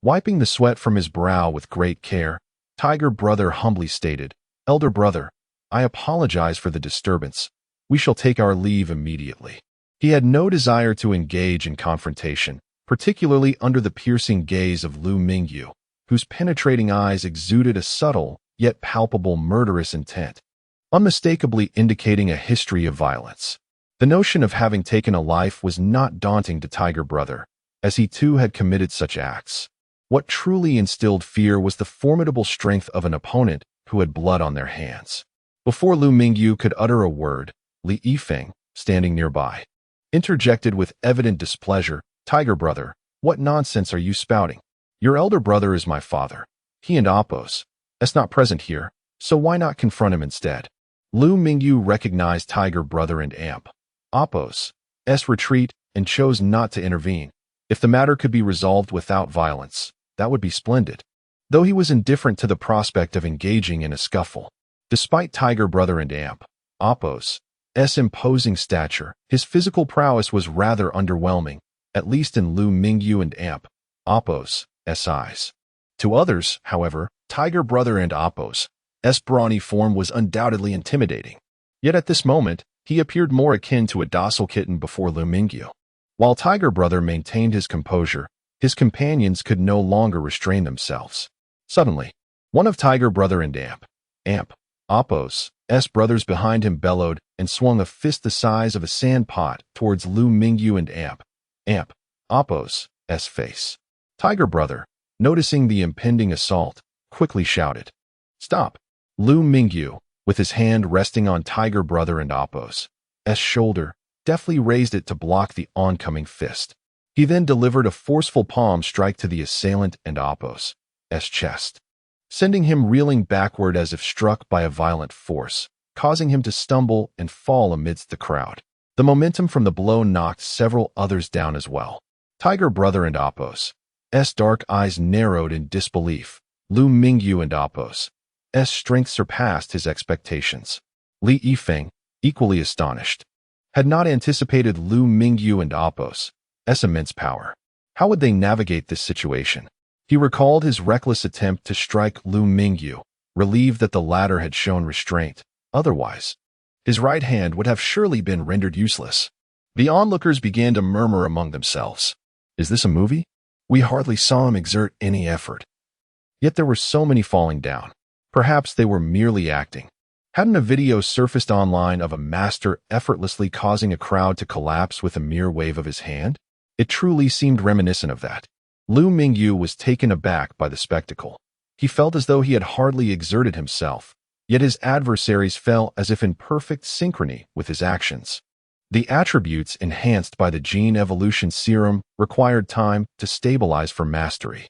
A: Wiping the sweat from his brow with great care, Tiger Brother humbly stated, Elder Brother, I apologize for the disturbance. We shall take our leave immediately. He had no desire to engage in confrontation, particularly under the piercing gaze of Liu Mingyu, whose penetrating eyes exuded a subtle, yet palpable murderous intent, unmistakably indicating a history of violence. The notion of having taken a life was not daunting to Tiger Brother, as he too had committed such acts. What truly instilled fear was the formidable strength of an opponent who had blood on their hands. Before Liu Mingyu could utter a word, Li Yifeng, standing nearby, interjected with evident displeasure, Tiger Brother, what nonsense are you spouting? Your elder brother is my father. He and Apos' not present here, so why not confront him instead? Liu Mingyu recognized Tiger Brother and Apos' retreat and chose not to intervene. If the matter could be resolved without violence, that would be splendid. Though he was indifferent to the prospect of engaging in a scuffle. Despite Tiger Brother and Apos' imposing stature, his physical prowess was rather underwhelming, at least in Liu Mingyu and Apos' eyes. To others, however, Tiger Brother and Apos' brawny form was undoubtedly intimidating. Yet at this moment, he appeared more akin to a docile kitten before Liu Mingyu. While Tiger Brother maintained his composure, his companions could no longer restrain themselves. Suddenly, One of Tiger Brother and Appos' brothers behind him bellowed and swung a fist the size of a sand pot towards Liu Mingyu and Appos' face. Tiger Brother, noticing the impending assault, quickly shouted, "Stop!" Liu Mingyu, with his hand resting on Tiger Brother and Appos' shoulder, deftly raised it to block the oncoming fist. He then delivered a forceful palm strike to the assailant and Appos' chest, sending him reeling backward as if struck by a violent force, causing him to stumble and fall amidst the crowd. The momentum from the blow knocked several others down as well. Tiger Brother and Appos' dark eyes narrowed in disbelief. Liu Mingyu and Appos' strength surpassed his expectations. Li Yifeng, equally astonished, had not anticipated Liu Mingyu and Appos' immense power. How would they navigate this situation? He recalled his reckless attempt to strike Liu Mingyu, relieved that the latter had shown restraint. Otherwise, his right hand would have surely been rendered useless. The onlookers began to murmur among themselves. Is this a movie? We hardly saw him exert any effort. Yet there were so many falling down. Perhaps they were merely acting. Hadn't a video surfaced online of a master effortlessly causing a crowd to collapse with a mere wave of his hand? It truly seemed reminiscent of that. Liu Mingyu was taken aback by the spectacle. He felt as though he had hardly exerted himself, yet his adversaries fell as if in perfect synchrony with his actions. The attributes enhanced by the gene evolution serum required time to stabilize for mastery,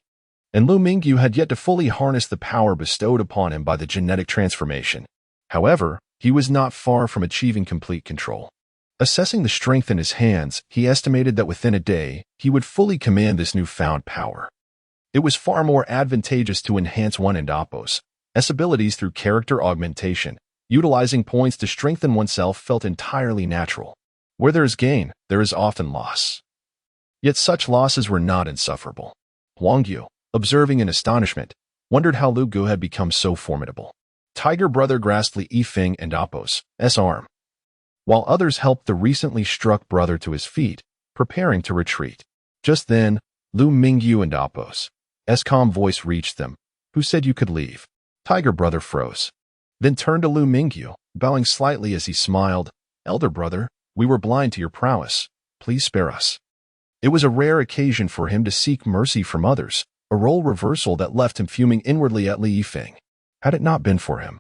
A: and Liu Mingyu had yet to fully harness the power bestowed upon him by the genetic transformation. However, he was not far from achieving complete control. Assessing the strength in his hands, he estimated that within a day, he would fully command this newfound power. It was far more advantageous to enhance one and Appos' abilities through character augmentation. Utilizing points to strengthen oneself felt entirely natural. Where there is gain, there is often loss. Yet such losses were not insufferable. Huang Yu, observing in astonishment, wondered how Liu Gu had become so formidable. Tiger Brother grasped Li Yifeng and Appos' arm, while others helped the recently struck brother to his feet, preparing to retreat. Just then, Liu Mingyu and Appos' calm voice reached them. "Who said you could leave?" Tiger Brother froze, then turned to Liu Mingyu, bowing slightly as he smiled. "Elder brother, we were blind to your prowess. Please spare us." It was a rare occasion for him to seek mercy from others, a role reversal that left him fuming inwardly at Li Yifeng. Had it not been for him,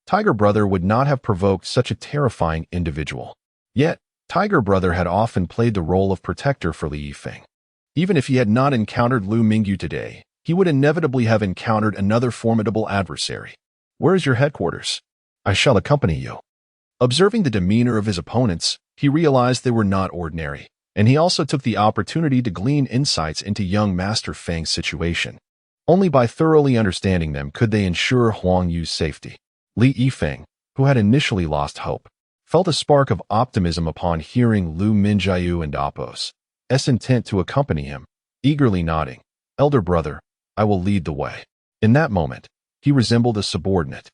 A: Tiger Brother would not have provoked such a terrifying individual. Yet, Tiger Brother had often played the role of protector for Li Yifeng. Even if he had not encountered Liu Mingyu today, he would inevitably have encountered another formidable adversary. "Where is your headquarters?" "I shall accompany you." Observing the demeanor of his opponents, he realized they were not ordinary, and he also took the opportunity to glean insights into young Master Feng's situation. Only by thoroughly understanding them could they ensure Huang Yu's safety. Li Yifeng, who had initially lost hope, felt a spark of optimism upon hearing Liu Mingyu and Appos' intent to accompany him, eagerly nodding. "Elder brother, I will lead the way." In that moment, he resembled a subordinate.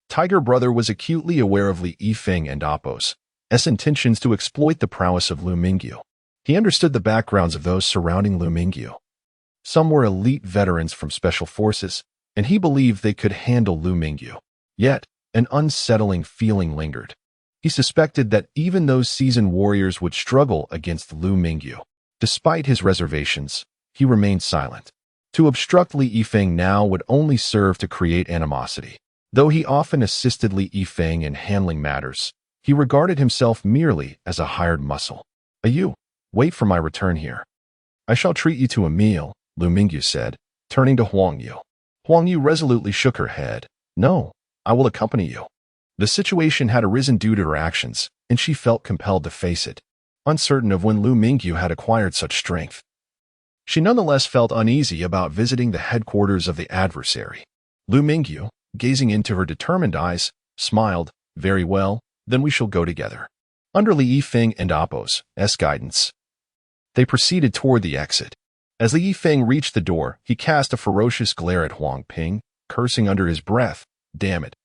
A: Tiger Brother was acutely aware of Li Yifeng and Appos' intentions to exploit the prowess of Liu Mingyu. He understood the backgrounds of those surrounding Liu Mingyu. Some were elite veterans from special forces, and he believed they could handle Liu Mingyu. Yet, an unsettling feeling lingered. He suspected that even those seasoned warriors would struggle against Liu Mingyu. Despite his reservations, he remained silent. To obstruct Li Yifeng now would only serve to create animosity. Though he often assisted Li Yifeng in handling matters, he regarded himself merely as a hired muscle. Wait for my return here. I shall treat you to a meal," Liu Mingyu said, turning to Huang Yu. Huang Yu resolutely shook her head. "No, I will accompany you." The situation had arisen due to her actions, and she felt compelled to face it, uncertain of when Liu Mingyu had acquired such strength. She nonetheless felt uneasy about visiting the headquarters of the adversary. Liu Mingyu, gazing into her determined eyes, smiled. "Very well, then we shall go together." Under Li Yifeng and Appos' guidance, they proceeded toward the exit. As Li Yifeng reached the door, he cast a ferocious glare at Huang Ping, cursing under his breath. "Damn it.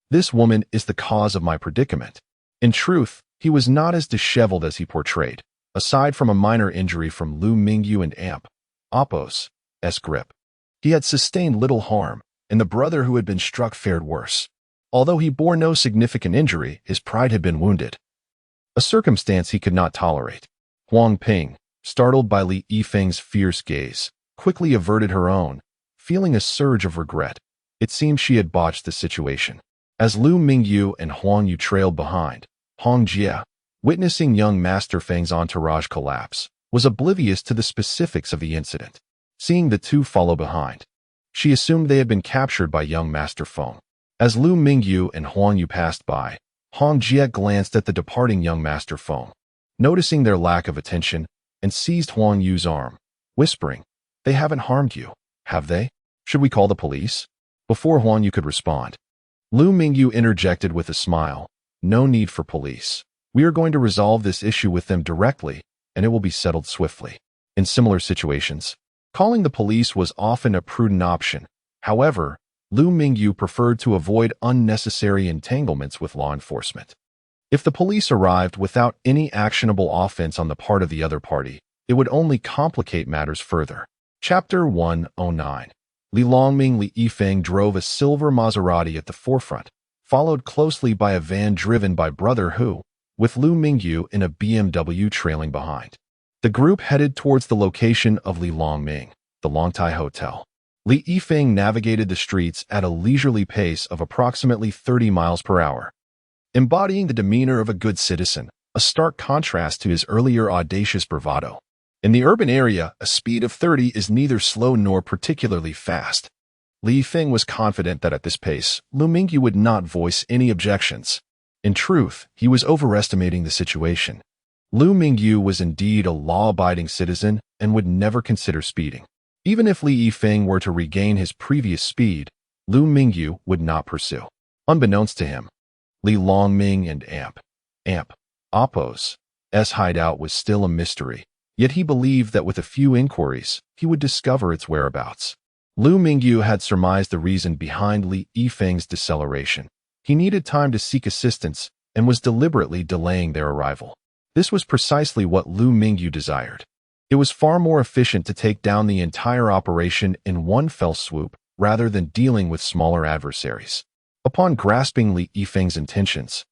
A: This woman is the cause of my predicament." In truth, he was not as disheveled as he portrayed. Aside from a minor injury from Liu Mingyu and Appos' grip, he had sustained little harm, and the brother who had been struck fared worse. Although he bore no significant injury, his pride had been wounded, a circumstance he could not tolerate. Huang Ping, startled by Li Yifeng's fierce gaze, quickly averted her own, feeling a surge of regret. It seemed she had botched the situation. As Liu Mingyu and Huang Yu trailed behind, Hong Jie, witnessing young Master Feng's entourage collapse, was oblivious to the specifics of the incident. Seeing the two follow behind, she assumed they had been captured by young Master Feng. As Liu Mingyu and Huang Yu passed by, Hong Jie glanced at the departing young Master Feng, noticing their lack of attention, and seized Huang Yu's arm, whispering, "They haven't harmed you, have they? Should we call the police?" Before Huang Yu could respond, Liu Mingyu interjected with a smile, "No need for police. We are going to resolve this issue with them directly, and it will be settled swiftly." In similar situations, calling the police was often a prudent option. However, Liu Mingyu preferred to avoid unnecessary entanglements with law enforcement. If the police arrived without any actionable offense on the part of the other party, it would only complicate matters further. Chapter 109. Li Longming Li Yifeng drove a silver Maserati at the forefront, followed closely by a van driven by Brother Hu, with Liu Mingyu in a BMW trailing behind. The group headed towards the location of Li Longming, the Longtai Hotel. Li Yifeng navigated the streets at a leisurely pace of approximately 30 miles per hour, embodying the demeanor of a good citizen, a stark contrast to his earlier audacious bravado. In the urban area, a speed of 30 is neither slow nor particularly fast. Li Yifeng was confident that at this pace, Liu Mingyu would not voice any objections. In truth, he was overestimating the situation. Liu Mingyu was indeed a law-abiding citizen and would never consider speeding. Even if Li Yifeng were to regain his previous speed, Liu Mingyu would not pursue. Unbeknownst to him, Li Longming and Appo's hideout was still a mystery, yet he believed that with a few inquiries, he would discover its whereabouts. Liu Mingyu had surmised the reason behind Li Yifeng's deceleration. He needed time to seek assistance and was deliberately delaying their arrival. This was precisely what Liu Mingyu desired. It was far more efficient to take down the entire operation in one fell swoop rather than dealing with smaller adversaries. Upon grasping Li Yifeng's intentions,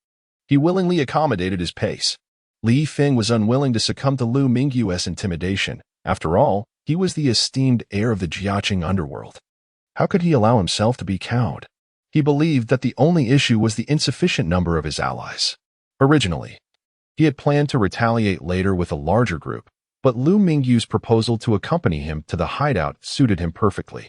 A: he willingly accommodated his pace. Li Yifeng was unwilling to succumb to Liu Mingyu's intimidation. After all, he was the esteemed heir of the Jiaqing underworld. How could he allow himself to be cowed? He believed that the only issue was the insufficient number of his allies. Originally, he had planned to retaliate later with a larger group, but Liu Mingyu's proposal to accompany him to the hideout suited him perfectly.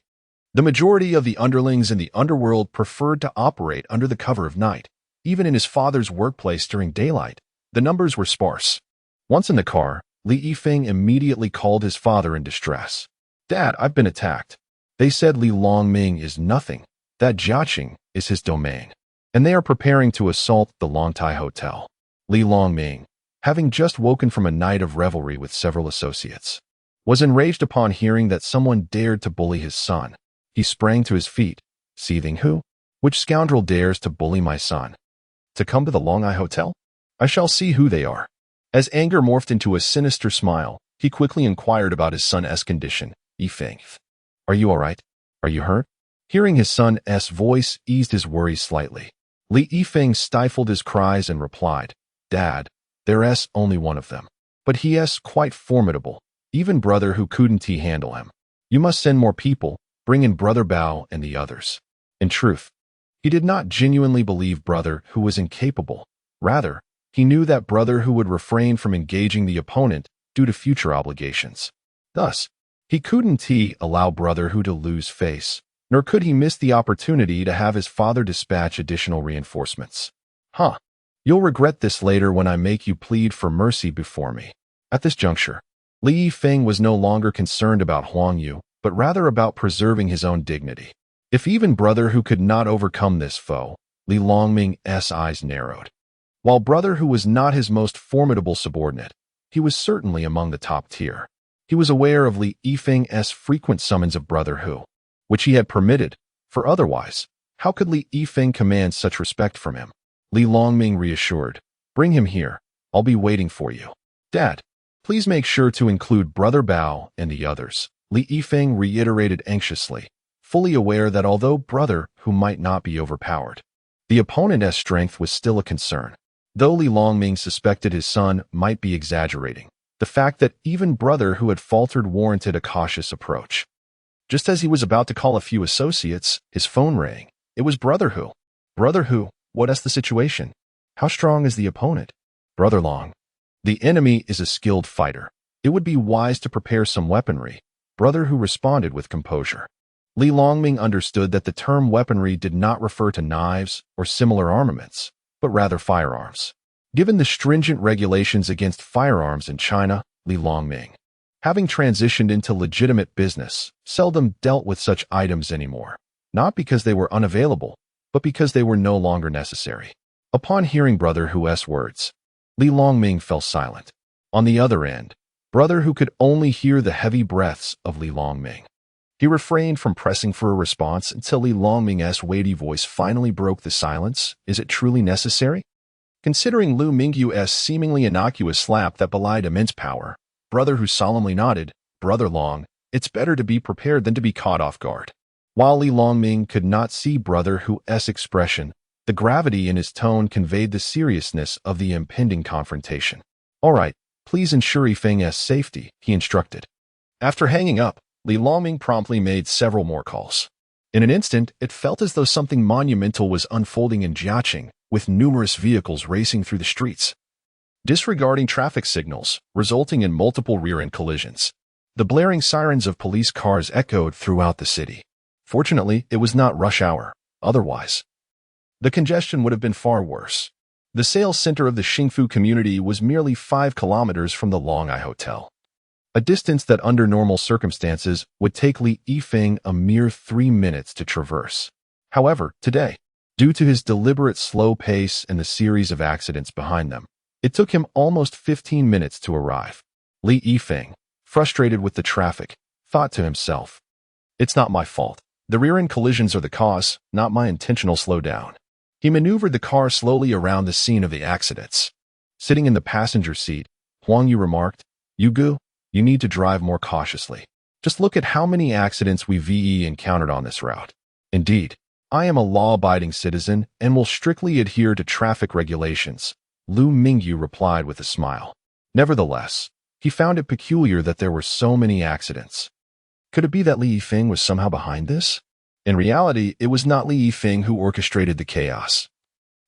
A: The majority of the underlings in the underworld preferred to operate under the cover of night. Even in his father's workplace during daylight, the numbers were sparse. Once in the car, Li Yifeng immediately called his father in distress. "Dad, I've been attacked. They said Li Longming is nothing, that Jiaqing is his domain, and they are preparing to assault the Longtai Hotel." Li Longming, having just woken from a night of revelry with several associates, was enraged upon hearing that someone dared to bully his son. He sprang to his feet, seething, "Who? Which scoundrel dares to bully my son? To come to the Longai Hotel? I shall see who they are." As anger morphed into a sinister smile, he quickly inquired about his son's condition. "Yifeng, are you all right? Are you hurt?" Hearing his son's voice eased his worries slightly. Li Yifeng stifled his cries and replied, "Dad, there's only one of them. But he's quite formidable. Even Brother Hu couldn't handle him. You must send more people, bring in Brother Bao and the others." In truth, he did not genuinely believe Brother Hu was incapable. Rather, he knew that Brother Hu would refrain from engaging the opponent due to future obligations. Thus, he couldn't allow Brother Hu to lose face, nor could he miss the opportunity to have his father dispatch additional reinforcements. You'll regret this later when I make you plead for mercy before me." At this juncture, Li Yifeng was no longer concerned about Huang Yu, but rather about preserving his own dignity. If even Brother Hu could not overcome this foe, Li Longming's eyes narrowed. While Brother Hu was not his most formidable subordinate, he was certainly among the top tier. He was aware of Li Yifeng's frequent summons of Brother Hu, which he had permitted, for otherwise, how could Li Yifeng command such respect from him? Li Longming reassured, "Bring him here. I'll be waiting for you." "Dad, please make sure to include Brother Bao and the others," Li Yifeng reiterated anxiously, fully aware that although brother who might not be overpowered, the opponent's strength was still a concern. Though Li Longming suspected his son might be exaggerating, the fact that even brother who had faltered warranted a cautious approach. Just as he was about to call a few associates, his phone rang. It was brother who. Brother who, what is the situation? How strong is the opponent? Brother Long. The enemy is a skilled fighter. It would be wise to prepare some weaponry. Brother who responded with composure. Li Longming understood that the term weaponry did not refer to knives or similar armaments, but rather firearms. Given the stringent regulations against firearms in China, Li Longming, having transitioned into legitimate business, seldom dealt with such items anymore, not because they were unavailable, but because they were no longer necessary. Upon hearing Brother Hu's words, Li Longming fell silent. On the other end, Brother Hu could only hear the heavy breaths of Li Longming. He refrained from pressing for a response until Li Longming's weighty voice finally broke the silence. Is it truly necessary? Considering Liu Mingyu's seemingly innocuous slap that belied immense power, Brother Hu solemnly nodded. Brother Long, it's better to be prepared than to be caught off guard. While Li Longming could not see Brother Hu's expression, the gravity in his tone conveyed the seriousness of the impending confrontation. All right, please ensure Yifeng's safety, he instructed. After hanging up, Li Longming promptly made several more calls. In an instant, it felt as though something monumental was unfolding in Jiaqing, with numerous vehicles racing through the streets, disregarding traffic signals, resulting in multiple rear-end collisions. The blaring sirens of police cars echoed throughout the city. Fortunately, it was not rush hour. Otherwise, the congestion would have been far worse. The sales center of the Xingfu community was merely 5 kilometers from the Longai Hotel, a distance that under normal circumstances would take Li Yifeng a mere 3 minutes to traverse. However, today, due to his deliberate slow pace and the series of accidents behind them, it took him almost 15 minutes to arrive. Li Yifeng, frustrated with the traffic, thought to himself, "It's not my fault. The rear-end collisions are the cause, not my intentional slowdown." He maneuvered the car slowly around the scene of the accidents. Sitting in the passenger seat, Huang Yu remarked, "Yugu, you need to drive more cautiously. Just look at how many accidents we've encountered on this route. Indeed, I am a law-abiding citizen and will strictly adhere to traffic regulations," Liu Mingyu replied with a smile. Nevertheless, he found it peculiar that there were so many accidents. Could it be that Li Yifeng was somehow behind this? In reality, it was not Li Yifeng who orchestrated the chaos,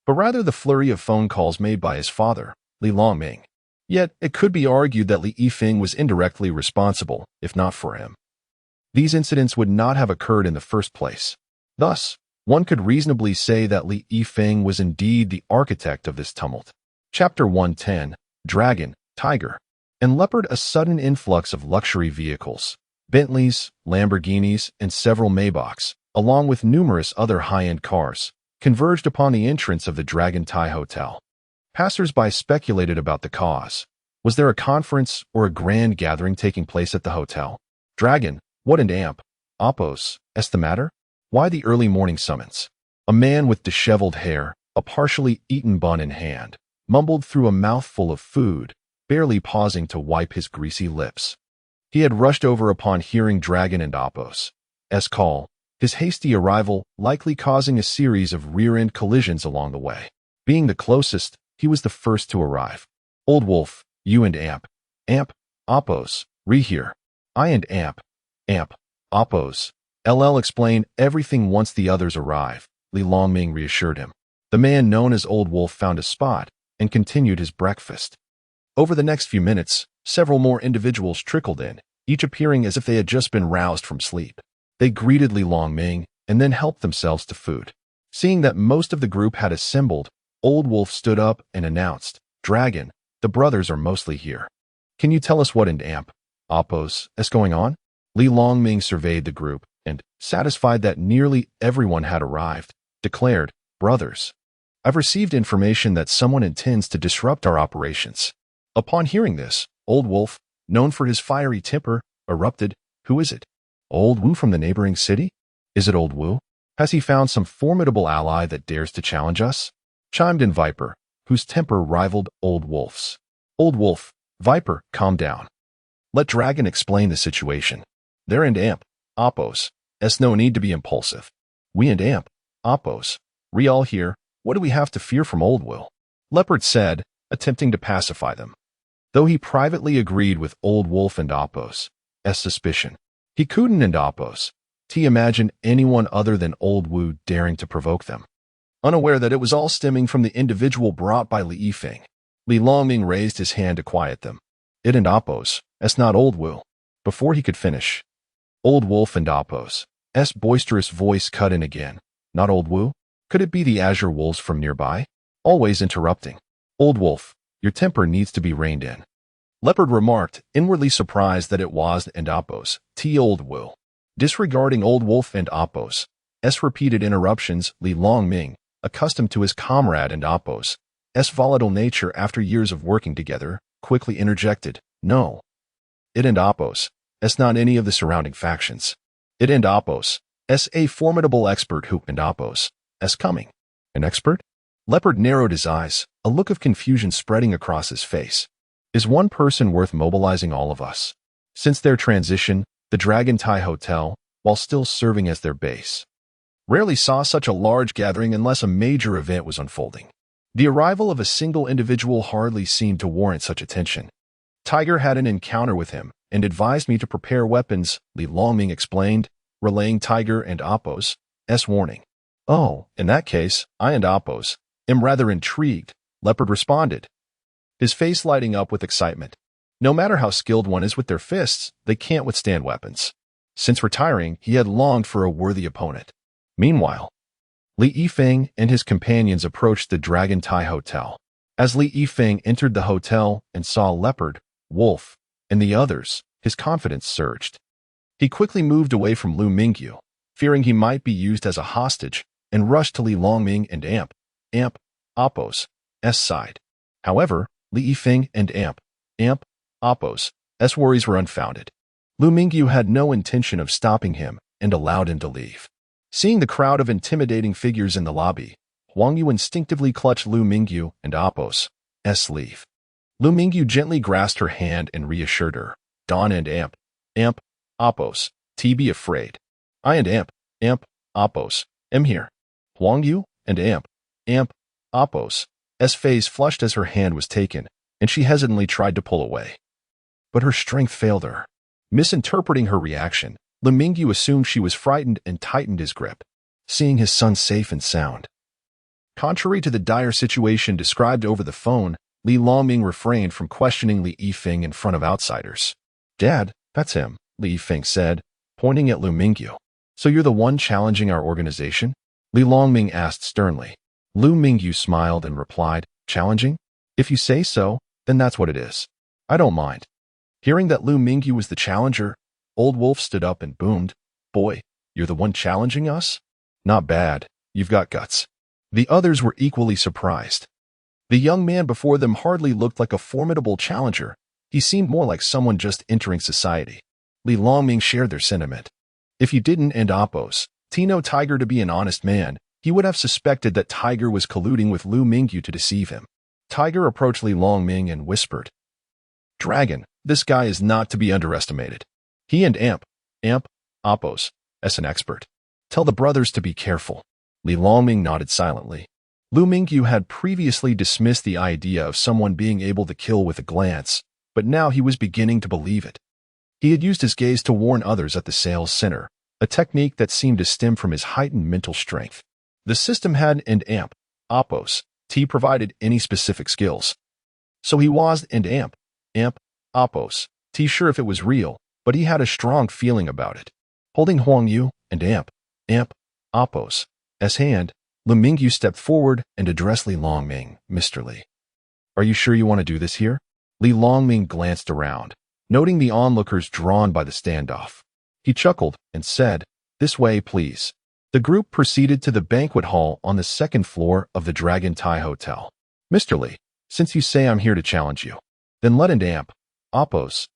A: but rather the flurry of phone calls made by his father, Li Longming. Yet, it could be argued that Li Yifeng was indirectly responsible, if not for him. These incidents would not have occurred in the first place. Thus, one could reasonably say that Li Yifeng was indeed the architect of this tumult. Chapter 110, Dragon, Tiger, and Leopard. A sudden influx of luxury vehicles, Bentleys, Lamborghinis, and several Maybachs, along with numerous other high-end cars, converged upon the entrance of the Dragon Thai Hotel. Passers-by speculated about the cause. Was there a conference or a grand gathering taking place at the hotel? Dragon, what an amp? Oppos, est the matter? Why the early morning summons? A man with disheveled hair, a partially eaten bun in hand, mumbled through a mouthful of food, barely pausing to wipe his greasy lips. He had rushed over upon hearing Dragon and Oppos' call, his hasty arrival likely causing a series of rear-end collisions along the way. Being the closest, he was the first to arrive. Old Wolf, you and Amp. Amp, Oppos, here. I and Amp. Amp, Oppos. LL explained everything once the others arrive, Li Longming reassured him. The man known as Old Wolf found a spot and continued his breakfast. Over the next few minutes, several more individuals trickled in, each appearing as if they had just been roused from sleep. They greeted Li Longming and then helped themselves to food. Seeing that most of the group had assembled, Old Wolf stood up and announced, Dragon, the brothers are mostly here. Can you tell us what in Amp, Oppos, is going on? Li Longming surveyed the group and, satisfied that nearly everyone had arrived, declared, Brothers, I've received information that someone intends to disrupt our operations. Upon hearing this, Old Wolf, known for his fiery temper, erupted, Who is it? Old Wu from the neighboring city? Is it Old Wu? Has he found some formidable ally that dares to challenge us? Chimed in Viper, whose temper rivaled Old Wolf's. Old Wolf, Viper, calm down. Let Dragon explain the situation. They're in Amp, Oppos, No need to be impulsive. We and Amp, Oppos, all here, what do we have to fear from Old Will? Leopard said, attempting to pacify them. Though he privately agreed with Old Wolf and Oppos' suspicion, he couldn't and Oppos' imagine anyone other than Old Wu daring to provoke them. Unaware that it was all stemming from the individual brought by Li Yifeng, Li Longming raised his hand to quiet them. It and Oppos, not Old Wu. Before he could finish, Old Wolf and Oppos' boisterous voice cut in again. Not Old Wu? Could it be the Azure Wolves from nearby? Always interrupting. Old Wolf, your temper needs to be reined in. Leopard remarked, inwardly surprised that it was and Oppos' Old Wu. Disregarding Old Wolf and Oppos' repeated interruptions, Li Longming, accustomed to his comrade and Oppos' volatile nature after years of working together, quickly interjected, no. It and Oppos' not any of the surrounding factions. It and Oppos' a formidable expert who and Oppos' coming. An expert? Leopard narrowed his eyes, a look of confusion spreading across his face. Is one person worth mobilizing all of us? Since their transition, the Dragon Tai Hotel, while still serving as their base, rarely saw such a large gathering unless a major event was unfolding. The arrival of a single individual hardly seemed to warrant such attention. Tiger had an encounter with him and advised me to prepare weapons, Li Longming explained, relaying Tiger and Oppos' warning. Oh, in that case, I and Oppos' am rather intrigued, Leopard responded, his face lighting up with excitement. No matter how skilled one is with their fists, they can't withstand weapons. Since retiring, he had longed for a worthy opponent. Meanwhile, Li Yifeng and his companions approached the Dragon Tai Hotel. As Li Yifeng entered the hotel and saw Leopard, Wolf, and the others, his confidence surged. He quickly moved away from Liu Mingyu, fearing he might be used as a hostage, and rushed to Li Longming and Amp, Oppos' side. However, Li Yifeng and Amp, Oppos' worries were unfounded. Liu Mingyu had no intention of stopping him and allowed him to leave. Seeing the crowd of intimidating figures in the lobby, Huang Yu instinctively clutched Liu Mingyu and Oppos' sleeve. Liu Mingyu gently grasped her hand and reassured her. Dawn and Amp, Oppos, be afraid. I and Amp, Oppos, am here. Huang Yu and Amp, Oppos' face flushed as her hand was taken, and she hesitantly tried to pull away. But her strength failed her. Misinterpreting her reaction, Liu Mingyu assumed she was frightened and tightened his grip, seeing his son safe and sound. Contrary to the dire situation described over the phone, Li Longming refrained from questioning Li Yifeng in front of outsiders. Dad, that's him, Li Yifeng said, pointing at Liu Mingyu. So you're the one challenging our organization? Li Longming asked sternly. Liu Mingyu smiled and replied, challenging? If you say so, then that's what it is. I don't mind. Hearing that Liu Mingyu was the challenger, Old Wolf stood up and boomed, boy, you're the one challenging us? Not bad, you've got guts. The others were equally surprised. The young man before them hardly looked like a formidable challenger. He seemed more like someone just entering society. Li Longming shared their sentiment. If he didn't and Oppos' know Tiger to be an honest man, he would have suspected that Tiger was colluding with Liu Mingyu to deceive him. Tiger approached Li Longming and whispered, Dragon, this guy is not to be underestimated. He and Amp, Oppos, as an expert. Tell the brothers to be careful. Li Longming nodded silently. Liu Mingyu had previously dismissed the idea of someone being able to kill with a glance, but now he was beginning to believe it. He had used his gaze to warn others at the sales center, a technique that seemed to stem from his heightened mental strength. The system had and Amp, Oppos, provided any specific skills. So he was and Amp, Oppos, sure if it was real, but he had a strong feeling about it. Holding Huang Yu and Amp, Oppos' hand, Liu Mingyu stepped forward and addressed Li Longming, Mr. Li. Are you sure you want to do this here? Li Longming glanced around, noting the onlookers drawn by the standoff. He chuckled and said, this way, please. The group proceeded to the banquet hall on the second floor of the Dragon Tai Hotel. Mr. Li, since you say I'm here to challenge you, then let and Amp, Oppos'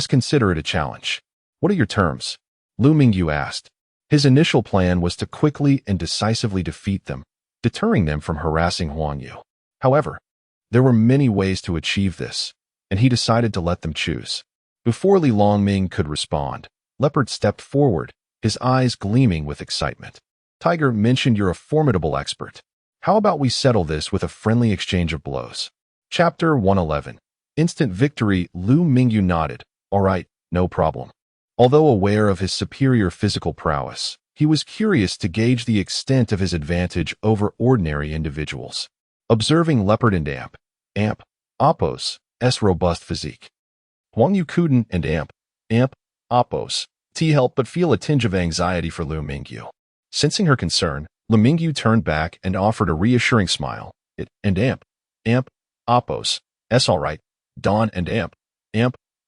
A: consider it a challenge. What are your terms? Liu Mingyu asked. His initial plan was to quickly and decisively defeat them, deterring them from harassing Huang Yu. However, there were many ways to achieve this, and he decided to let them choose. Before Li Longming could respond, Leopard stepped forward, his eyes gleaming with excitement. Tiger mentioned you're a formidable expert. How about we settle this with a friendly exchange of blows? Chapter 111. Instant victory. Liu Mingyu nodded. All right, no problem. Although aware of his superior physical prowess, he was curious to gauge the extent of his advantage over ordinary individuals. Observing Leopard and Amp, Apos, robust physique. Huang Yu couldn't and Amp, Apos, helped but feel a tinge of anxiety for Liu Mingyu. Sensing her concern, Liu Mingyu turned back and offered a reassuring smile. Amp, Apos, all right. Dawn and Amp,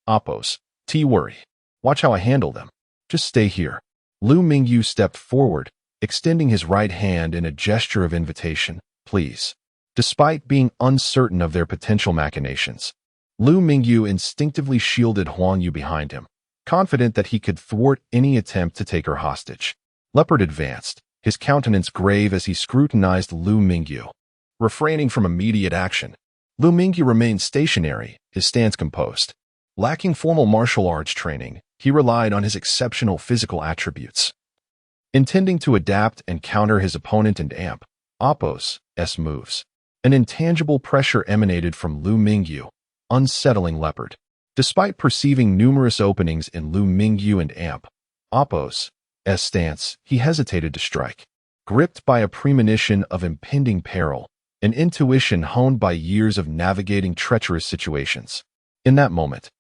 A: Apos, worry. Watch how I handle them. Just stay here. Liu Mingyu stepped forward, extending his right hand in a gesture of invitation. Please. Despite being uncertain of their potential machinations, Liu Mingyu instinctively shielded Huang Yu behind him, confident that he could thwart any attempt to take her hostage. Leopard advanced, his countenance grave as he scrutinized Liu Mingyu. Refraining from immediate action, Liu Mingyu remained stationary, his stance composed. Lacking formal martial arts training, he relied on his exceptional physical attributes. Intending to adapt and counter his opponent and Apos' moves, an intangible pressure emanated from Liu Mingyu, unsettling Leopard. Despite perceiving numerous openings in Liu Mingyu and Apos' stance, he hesitated to strike. Gripped by a premonition of impending peril, an intuition honed by years of navigating treacherous situations. In that moment,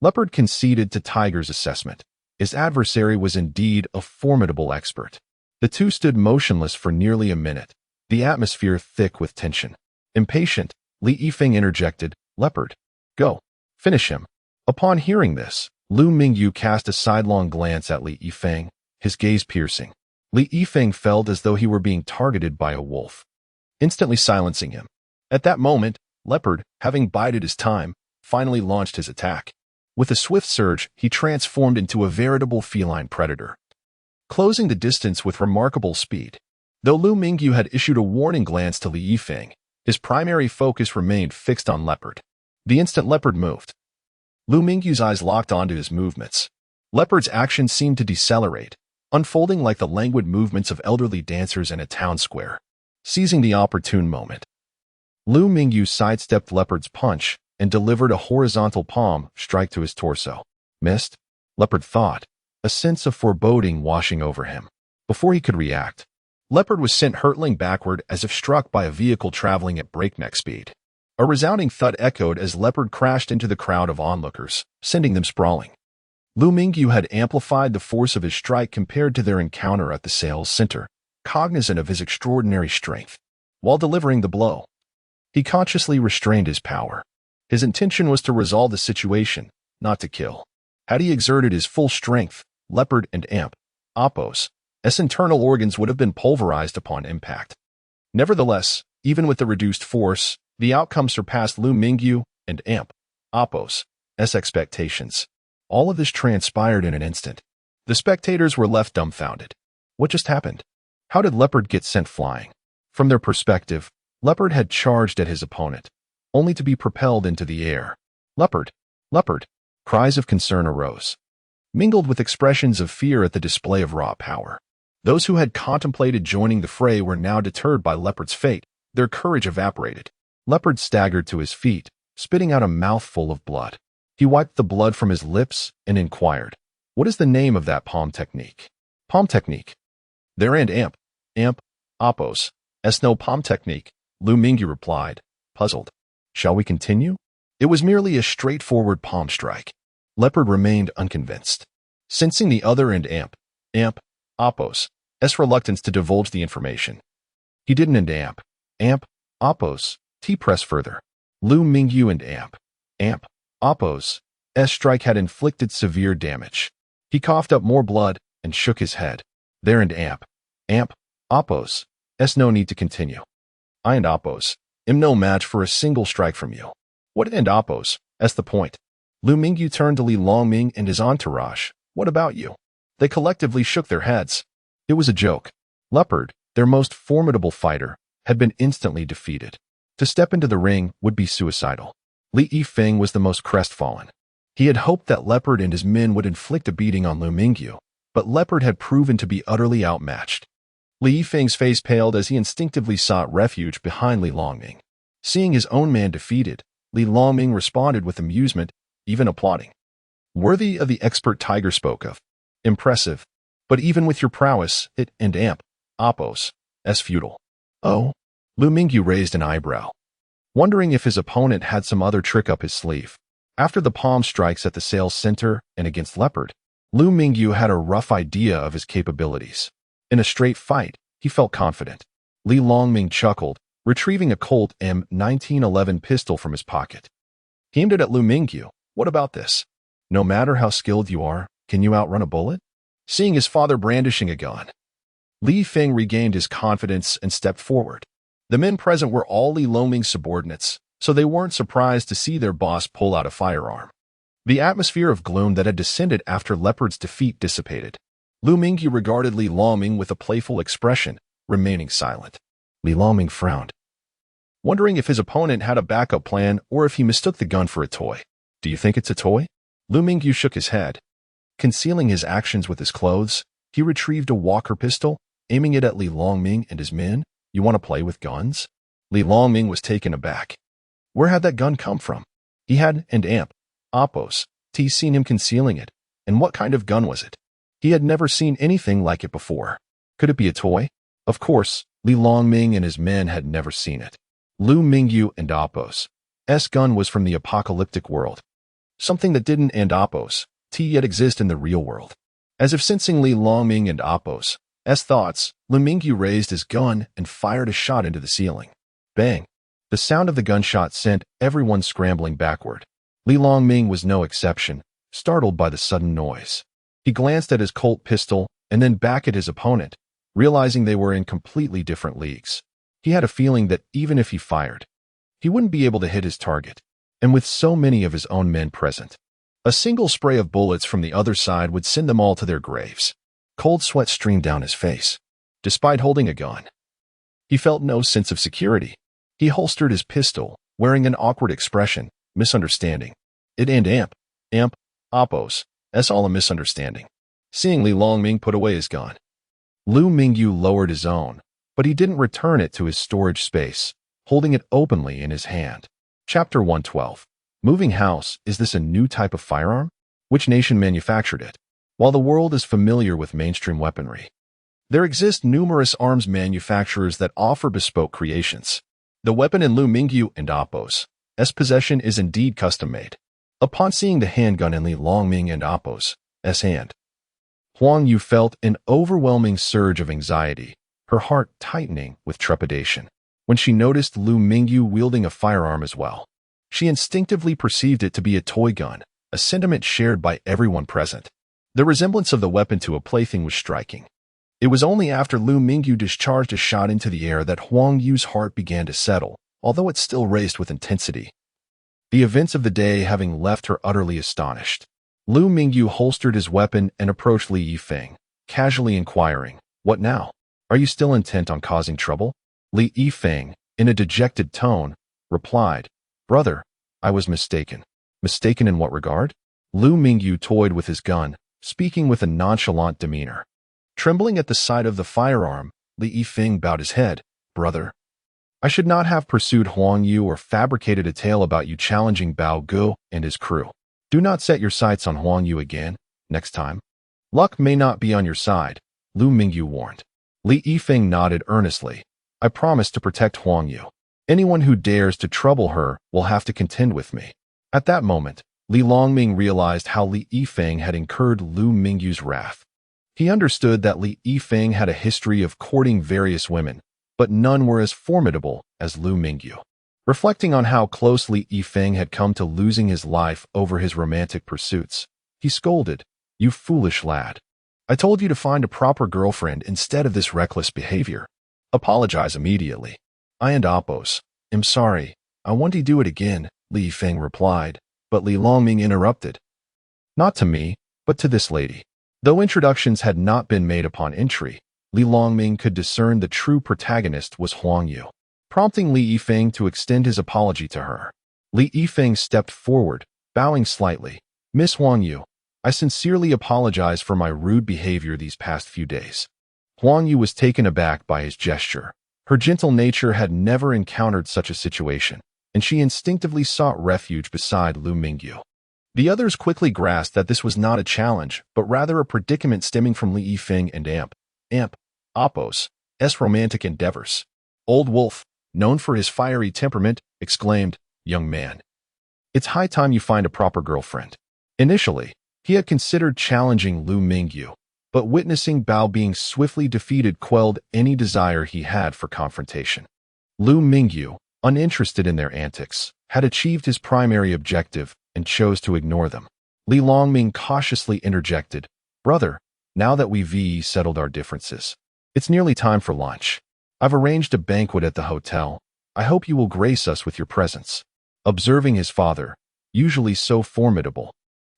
A: Leopard conceded to Tiger's assessment. His adversary was indeed a formidable expert. The two stood motionless for nearly a minute, the atmosphere thick with tension. Impatient, Li Yifeng interjected, Leopard, go. Finish him. Upon hearing this, Liu Mingyu cast a sidelong glance at Li Yifeng, his gaze piercing. Li Yifeng felt as though he were being targeted by a wolf, instantly silencing him. At that moment, Leopard, having bided his time, finally launched his attack. With a swift surge, he transformed into a veritable feline predator, closing the distance with remarkable speed. Though Liu Mingyu had issued a warning glance to Li Yifeng, his primary focus remained fixed on Leopard. The instant Leopard moved, Liu Mingyu's eyes locked onto his movements. Leopard's actions seemed to decelerate, unfolding like the languid movements of elderly dancers in a town square. Seizing the opportune moment, Liu Mingyu sidestepped Leopard's punch and delivered a horizontal palm strike to his torso. Missed? Leopard thought, a sense of foreboding washing over him. Before he could react, Leopard was sent hurtling backward as if struck by a vehicle traveling at breakneck speed. A resounding thud echoed as Leopard crashed into the crowd of onlookers, sending them sprawling. Liu Mingyu had amplified the force of his strike compared to their encounter at the sales center, cognizant of his extraordinary strength. While delivering the blow, he consciously restrained his power. His intention was to resolve the situation, not to kill. Had he exerted his full strength, Leopard and Apos' internal organs would have been pulverized upon impact. Nevertheless, even with the reduced force, the outcome surpassed Liu Mingyu and Apos' expectations. All of this transpired in an instant. The spectators were left dumbfounded. What just happened? How did Leopard get sent flying? From their perspective, Leopard had charged at his opponent, only to be propelled into the air. Leopard! Leopard! Cries of concern arose, mingled with expressions of fear at the display of raw power. Those who had contemplated joining the fray were now deterred by Leopard's fate. Their courage evaporated. Leopard staggered to his feet, spitting out a mouthful of blood. He wiped the blood from his lips and inquired, "What is the name of that palm technique?" Palm technique. There and Apos' no palm technique, Liu Mingyu replied, puzzled. Shall we continue? It was merely a straightforward palm strike. Leopard remained unconvinced. Sensing the other and Apos' reluctance to divulge the information, he didn't and Apos' press further. Liu Mingyu and Apos' strike had inflicted severe damage. He coughed up more blood and shook his head. There and Apos' no need to continue. I and Apos' am no match for a single strike from you. What and Apos' the point? Liu Mingyu turned to Li Longming and his entourage. What about you? They collectively shook their heads. It was a joke. Leopard, their most formidable fighter, had been instantly defeated. To step into the ring would be suicidal. Li Yifeng was the most crestfallen. He had hoped that Leopard and his men would inflict a beating on Liu Mingyu, but Leopard had proven to be utterly outmatched. Li Yifeng's face paled as he instinctively sought refuge behind Li Longming. Seeing his own man defeated, Li Longming responded with amusement, even applauding. Worthy of the expert Tiger spoke of. Impressive. But even with your prowess, it and amp, oppos, as futile. Oh? Liu Mingyu raised an eyebrow, wondering if his opponent had some other trick up his sleeve. After the palm strikes at the sales center and against Leopard, Liu Mingyu had a rough idea of his capabilities. In a straight fight, he felt confident. Li Longming chuckled, retrieving a Colt M1911 pistol from his pocket. He aimed it at Liu Mingyu. What about this? No matter how skilled you are, can you outrun a bullet? Seeing his father brandishing a gun, Li Feng regained his confidence and stepped forward. The men present were all Li Longming's subordinates, so they weren't surprised to see their boss pull out a firearm. The atmosphere of gloom that had descended after Leopard's defeat dissipated. Liu Mingyu regarded Li Longming with a playful expression, remaining silent. Li Longming frowned, wondering if his opponent had a backup plan or if he mistook the gun for a toy. Do you think it's a toy? Liu Mingyu shook his head. Concealing his actions with his clothes, he retrieved a Walker pistol, aiming it at Li Longming and his men. You want to play with guns? Li Longming was taken aback. Where had that gun come from? He had and amp, oppos, seen him concealing it, and what kind of gun was it? He had never seen anything like it before. Could it be a toy? Of course, Li Longming and his men had never seen it. Liu Mingyu and oppos' gun was from the apocalyptic world. Something that didn't and oppos' yet exist in the real world. As if sensing Li Longming and oppos' thoughts, Liu Mingyu raised his gun and fired a shot into the ceiling. Bang! The sound of the gunshot sent everyone scrambling backward. Li Longming was no exception, startled by the sudden noise. He glanced at his Colt pistol and then back at his opponent, realizing they were in completely different leagues. He had a feeling that even if he fired, he wouldn't be able to hit his target, and with so many of his own men present, a single spray of bullets from the other side would send them all to their graves. Cold sweat streamed down his face. Despite holding a gun, he felt no sense of security. He holstered his pistol, wearing an awkward expression, misunderstanding. It and amp, oppos', all a misunderstanding. Seeing Li Longming put away his gun, Liu Mingyu lowered his own, but he didn't return it to his storage space, holding it openly in his hand. Chapter 112. Moving house. Is this a new type of firearm? Which nation manufactured it? While the world is familiar with mainstream weaponry, there exist numerous arms manufacturers that offer bespoke creations. The weapon in Liu Mingyu and oppos' possession is indeed custom-made. Upon seeing the handgun in Li Longming and oppos' hand, Huang Yu felt an overwhelming surge of anxiety, her heart tightening with trepidation. When she noticed Liu Mingyu wielding a firearm as well, she instinctively perceived it to be a toy gun, a sentiment shared by everyone present. The resemblance of the weapon to a plaything was striking. It was only after Liu Mingyu discharged a shot into the air that Huang Yu's heart began to settle, although it still raced with intensity. The events of the day having left her utterly astonished, Liu Mingyu holstered his weapon and approached Li Yifeng, casually inquiring, "What now? Are you still intent on causing trouble?" Li Yifeng, in a dejected tone, replied, "Brother, I was mistaken." "Mistaken in what regard?" Liu Mingyu toyed with his gun, speaking with a nonchalant demeanor. Trembling at the sight of the firearm, Li Yifeng bowed his head. "Brother, I should not have pursued Huang Yu or fabricated a tale about you challenging Bao Gu and his crew. Do not set your sights on Huang Yu again, next time. Luck may not be on your side," Liu Mingyu warned. Li Yifeng nodded earnestly. "I promise to protect Huang Yu. Anyone who dares to trouble her will have to contend with me." At that moment, Li Longming realized how Li Yifeng had incurred Liu Mingyu's wrath. He understood that Li Yifeng had a history of courting various women, but none were as formidable as Liu Mingyu. Reflecting on how close Li Yifeng had come to losing his life over his romantic pursuits, he scolded, "You foolish lad. I told you to find a proper girlfriend instead of this reckless behavior. Apologize immediately." "I and oppos' am sorry. I want to do it again," Li Yifeng replied, but Li Longming interrupted. "Not to me, but to this lady." Though introductions had not been made upon entry, Li Longming could discern the true protagonist was Huang Yu, prompting Li Yifeng to extend his apology to her. Li Yifeng stepped forward, bowing slightly. "Miss Huang Yu, I sincerely apologize for my rude behavior these past few days. Huang Yu was taken aback by his gesture. Her gentle nature had never encountered such a situation, and she instinctively sought refuge beside Liu Mingyu. The others quickly grasped that this was not a challenge, but rather a predicament stemming from Li Yifeng and Apo's romantic endeavors. Old Wolf, known for his fiery temperament, exclaimed, "Young man, it's high time you find a proper girlfriend." Initially, he had considered challenging Liu Mingyu, but witnessing Bao being swiftly defeated quelled any desire he had for confrontation. Liu Mingyu, uninterested in their antics, had achieved his primary objective and chose to ignore them. Li Longming cautiously interjected, "Brother, now that we've settled our differences, it's nearly time for lunch. I've arranged a banquet at the hotel. I hope you will grace us with your presence." Observing his father, usually so formidable,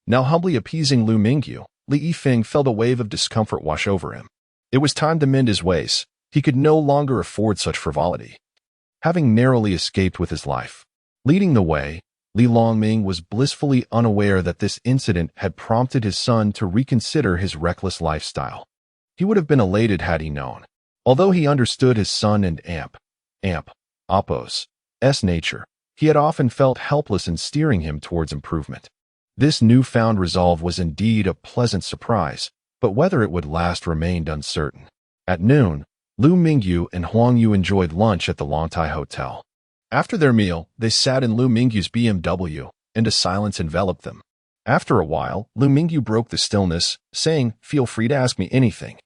A: now humbly appeasing Liu Mingyu, Li Yifeng felt a wave of discomfort wash over him. It was time to mend his ways. He could no longer afford such frivolity. Having narrowly escaped with his life, leading the way, Li Longming was blissfully unaware that this incident had prompted his son to reconsider his reckless lifestyle. He would have been elated had he known. Although he understood his son and Apo's nature, he had often felt helpless in steering him towards improvement. This newfound resolve was indeed a pleasant surprise, but whether it would last remained uncertain. At noon, Liu Mingyu and Huang Yu enjoyed lunch at the Longtai Hotel. After their meal, they sat in Liu Mingyu's BMW, and a silence enveloped them. After a while, Liu Mingyu broke the stillness, saying, "Feel free to ask me anything.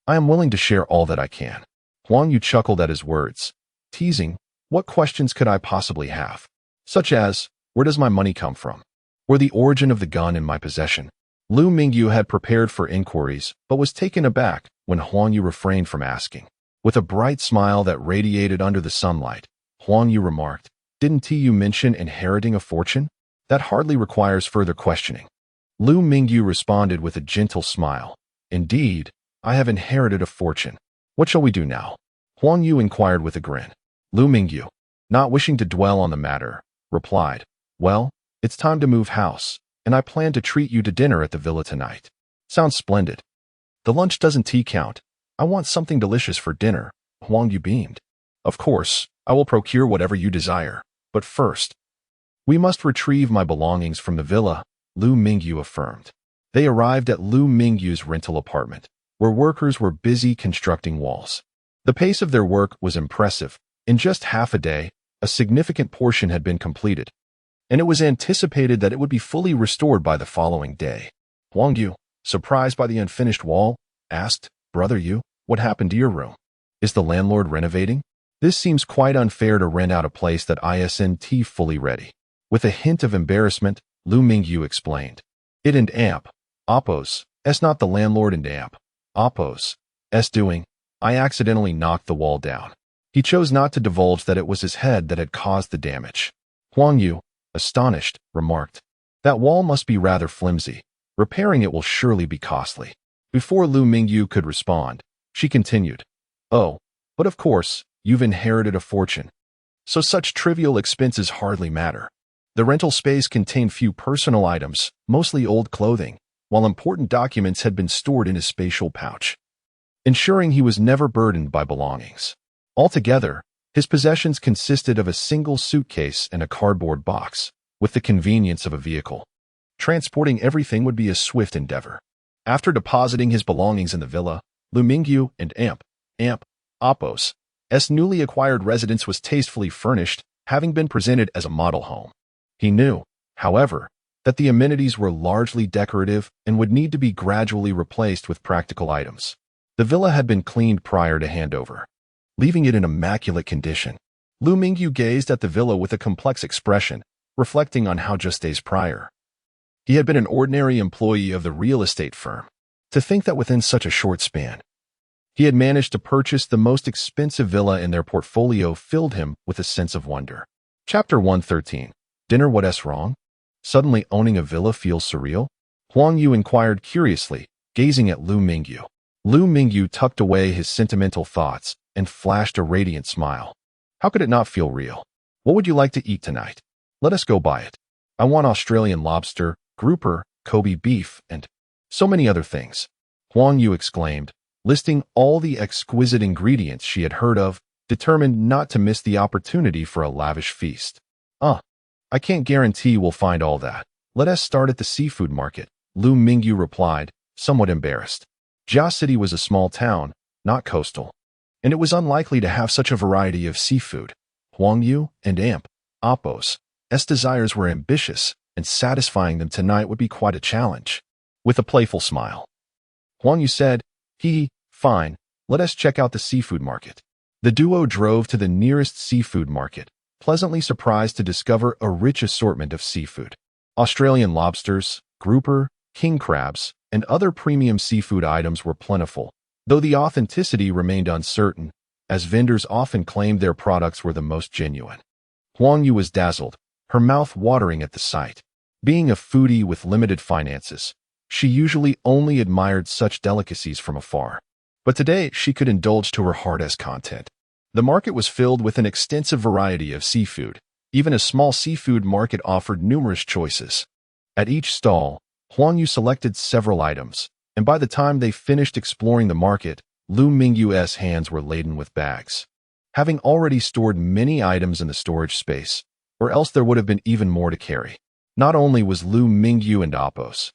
A: I am willing to share all that I can." Huang Yu chuckled at his words, teasing, "What questions could I possibly have? Such as, where does my money come from? Or the origin of the gun in my possession?" Liu Mingyu had prepared for inquiries, but was taken aback when Huang Yu refrained from asking. With a bright smile that radiated under the sunlight, Huang Yu remarked, "Didn't you mention inheriting a fortune? That hardly requires further questioning." Liu Mingyu responded with a gentle smile, "Indeed, I have inherited a fortune. What shall we do now?" Huang Yu inquired with a grin. Liu Mingyu, not wishing to dwell on the matter, replied, "Well, it's time to move house, and I plan to treat you to dinner at the villa tonight." "Sounds splendid. The lunch doesn't count. I want something delicious for dinner." Huang Yu beamed. "Of course, I will procure whatever you desire, but first, we must retrieve my belongings from the villa," Liu Mingyu affirmed. They arrived at Liu Mingyu's rental apartment, where workers were busy constructing walls. The pace of their work was impressive. In just half a day, a significant portion had been completed, and it was anticipated that it would be fully restored by the following day. Huang Yu, surprised by the unfinished wall, asked, "Brother Yu, what happened to your room? Is the landlord renovating? This seems quite unfair to rent out a place that isn't fully ready." With a hint of embarrassment, Liu Mingyu explained, "It and Apo's not the landlord and Apo's doing. I accidentally knocked the wall down." He chose not to divulge that it was his head that had caused the damage. Huang Yu, astonished, remarked, "That wall must be rather flimsy. Repairing it will surely be costly." Before Liu Mingyu could respond, she continued, "Oh, but of course, you've inherited a fortune, so such trivial expenses hardly matter." The rental space contained few personal items, mostly old clothing, while important documents had been stored in his spatial pouch, ensuring he was never burdened by belongings. Altogether, his possessions consisted of a single suitcase and a cardboard box, with the convenience of a vehicle. Transporting everything would be a swift endeavor. After depositing his belongings in the villa, Liu Mingyu and Apo's newly acquired residence was tastefully furnished, having been presented as a model home. He knew, however, that the amenities were largely decorative and would need to be gradually replaced with practical items. The villa had been cleaned prior to handover, leaving it in immaculate condition. Liu Mingyu gazed at the villa with a complex expression, reflecting on how just days prior, he had been an ordinary employee of the real estate firm. To think that within such a short span, he had managed to purchase the most expensive villa in their portfolio filled him with a sense of wonder. Chapter 113. Dinner. What's wrong? Suddenly owning a villa feels surreal? Huang Yu inquired curiously, gazing at Liu Mingyu. Liu Mingyu tucked away his sentimental thoughts and flashed a radiant smile. "How could it not feel real? What would you like to eat tonight? Let us go buy it. I want Australian lobster, grouper, Kobe beef, and so many other things. Huang Yu exclaimed, listing all the exquisite ingredients she had heard of, determined not to miss the opportunity for a lavish feast. I can't guarantee we'll find all that. Let us start at the seafood market, Liu Mingyu replied, somewhat embarrassed. Jia City was a small town, not coastal, and it was unlikely to have such a variety of seafood. Huang Yu and Apos' desires were ambitious, and satisfying them tonight would be quite a challenge. With a playful smile, Huang Yu said, fine, let us check out the seafood market. The duo drove to the nearest seafood market, pleasantly surprised to discover a rich assortment of seafood. Australian lobsters, grouper, king crabs, and other premium seafood items were plentiful, though the authenticity remained uncertain, as vendors often claimed their products were the most genuine. Huang Yu was dazzled, her mouth watering at the sight. Being a foodie with limited finances, she usually only admired such delicacies from afar. But today she could indulge to her heart's content. The market was filled with an extensive variety of seafood. Even a small seafood market offered numerous choices. At each stall, Huang Yu selected several items, and by the time they finished exploring the market, Liu Mingyu's hands were laden with bags. Having already stored many items in the storage space, or else there would have been even more to carry. Not only was Liu Mingyu and Apos'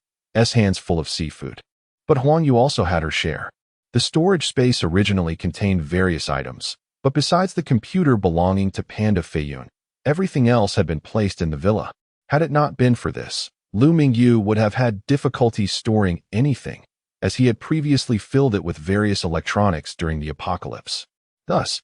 A: hands full of seafood, but Huang Yu also had her share. The storage space originally contained various items, but besides the computer belonging to Panda Feiyun, everything else had been placed in the villa. Had it not been for this, Liu Mingyu would have had difficulty storing anything, as he had previously filled it with various electronics during the apocalypse. Thus,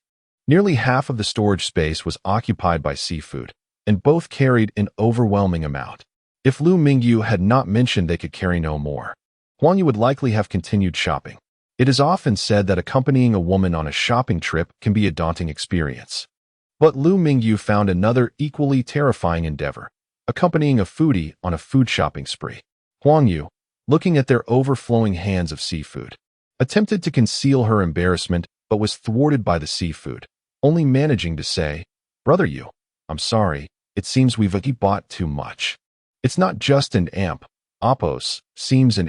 A: nearly half of the storage space was occupied by seafood, and both carried an overwhelming amount. If Liu Mingyu had not mentioned they could carry no more, Huang Yu would likely have continued shopping. It is often said that accompanying a woman on a shopping trip can be a daunting experience. But Liu Mingyu found another equally terrifying endeavor, accompanying a foodie on a food shopping spree. Huang Yu, looking at their overflowing hands of seafood, attempted to conceal her embarrassment but was thwarted by the seafood, only managing to say, "Brother Yu, I'm sorry, it seems we've bought too much. It's not just an Apos, seems an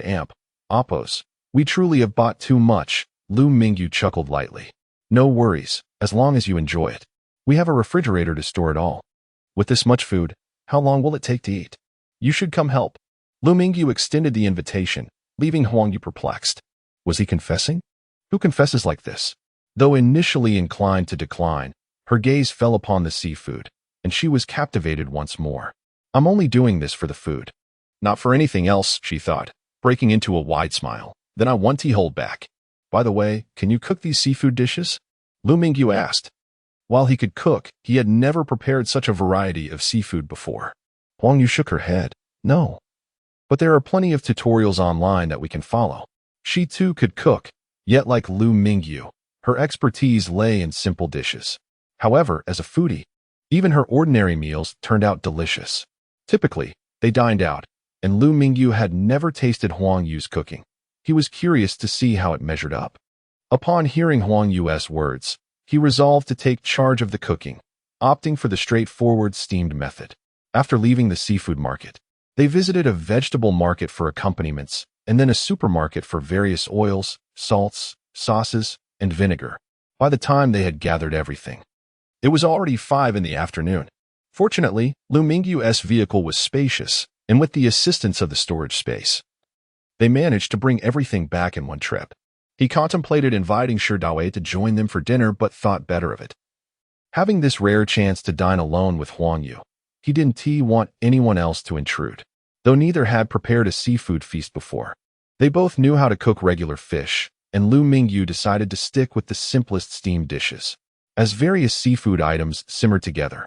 A: Apos. We truly have bought too much," Liu Mingyu chuckled lightly. "No worries, as long as you enjoy it. We have a refrigerator to store it all. With this much food, how long will it take to eat? You should come help." Liu Mingyu extended the invitation, leaving Huang Yu perplexed. Was he confessing? Who confesses like this? Though initially inclined to decline, her gaze fell upon the seafood, and she was captivated once more. "I'm only doing this for the food. Not for anything else," she thought, breaking into a wide smile. "Then I want to hold back. By the way, can you cook these seafood dishes?" Liu Mingyu asked. While he could cook, he had never prepared such a variety of seafood before. Huang Yu shook her head. "No. But there are plenty of tutorials online that we can follow." She too could cook, yet like Liu Mingyu, her expertise lay in simple dishes. However, as a foodie, even her ordinary meals turned out delicious. Typically, they dined out, and Liu Mingyu had never tasted Huang Yu's cooking. He was curious to see how it measured up. Upon hearing Huang Yu's words, he resolved to take charge of the cooking, opting for the straightforward steamed method. After leaving the seafood market, they visited a vegetable market for accompaniments, and then a supermarket for various oils, salts, sauces, and vinegar. By the time they had gathered everything, it was already 5 in the afternoon. Fortunately, Liu Mingyu's vehicle was spacious, and with the assistance of the storage space, they managed to bring everything back in one trip. He contemplated inviting Shi Daowei to join them for dinner but thought better of it. Having this rare chance to dine alone with Huang Yu, he didn't want anyone else to intrude. Though neither had prepared a seafood feast before, they both knew how to cook regular fish, and Liu Mingyu decided to stick with the simplest steamed dishes. As various seafood items simmered together,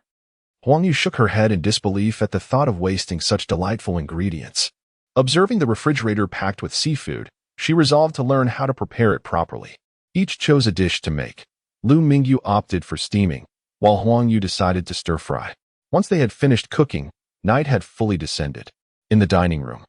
A: Huang Yu shook her head in disbelief at the thought of wasting such delightful ingredients. Observing the refrigerator packed with seafood, she resolved to learn how to prepare it properly. Each chose a dish to make. Liu Mingyu opted for steaming, while Huang Yu decided to stir-fry. Once they had finished cooking, night had fully descended. In the dining room,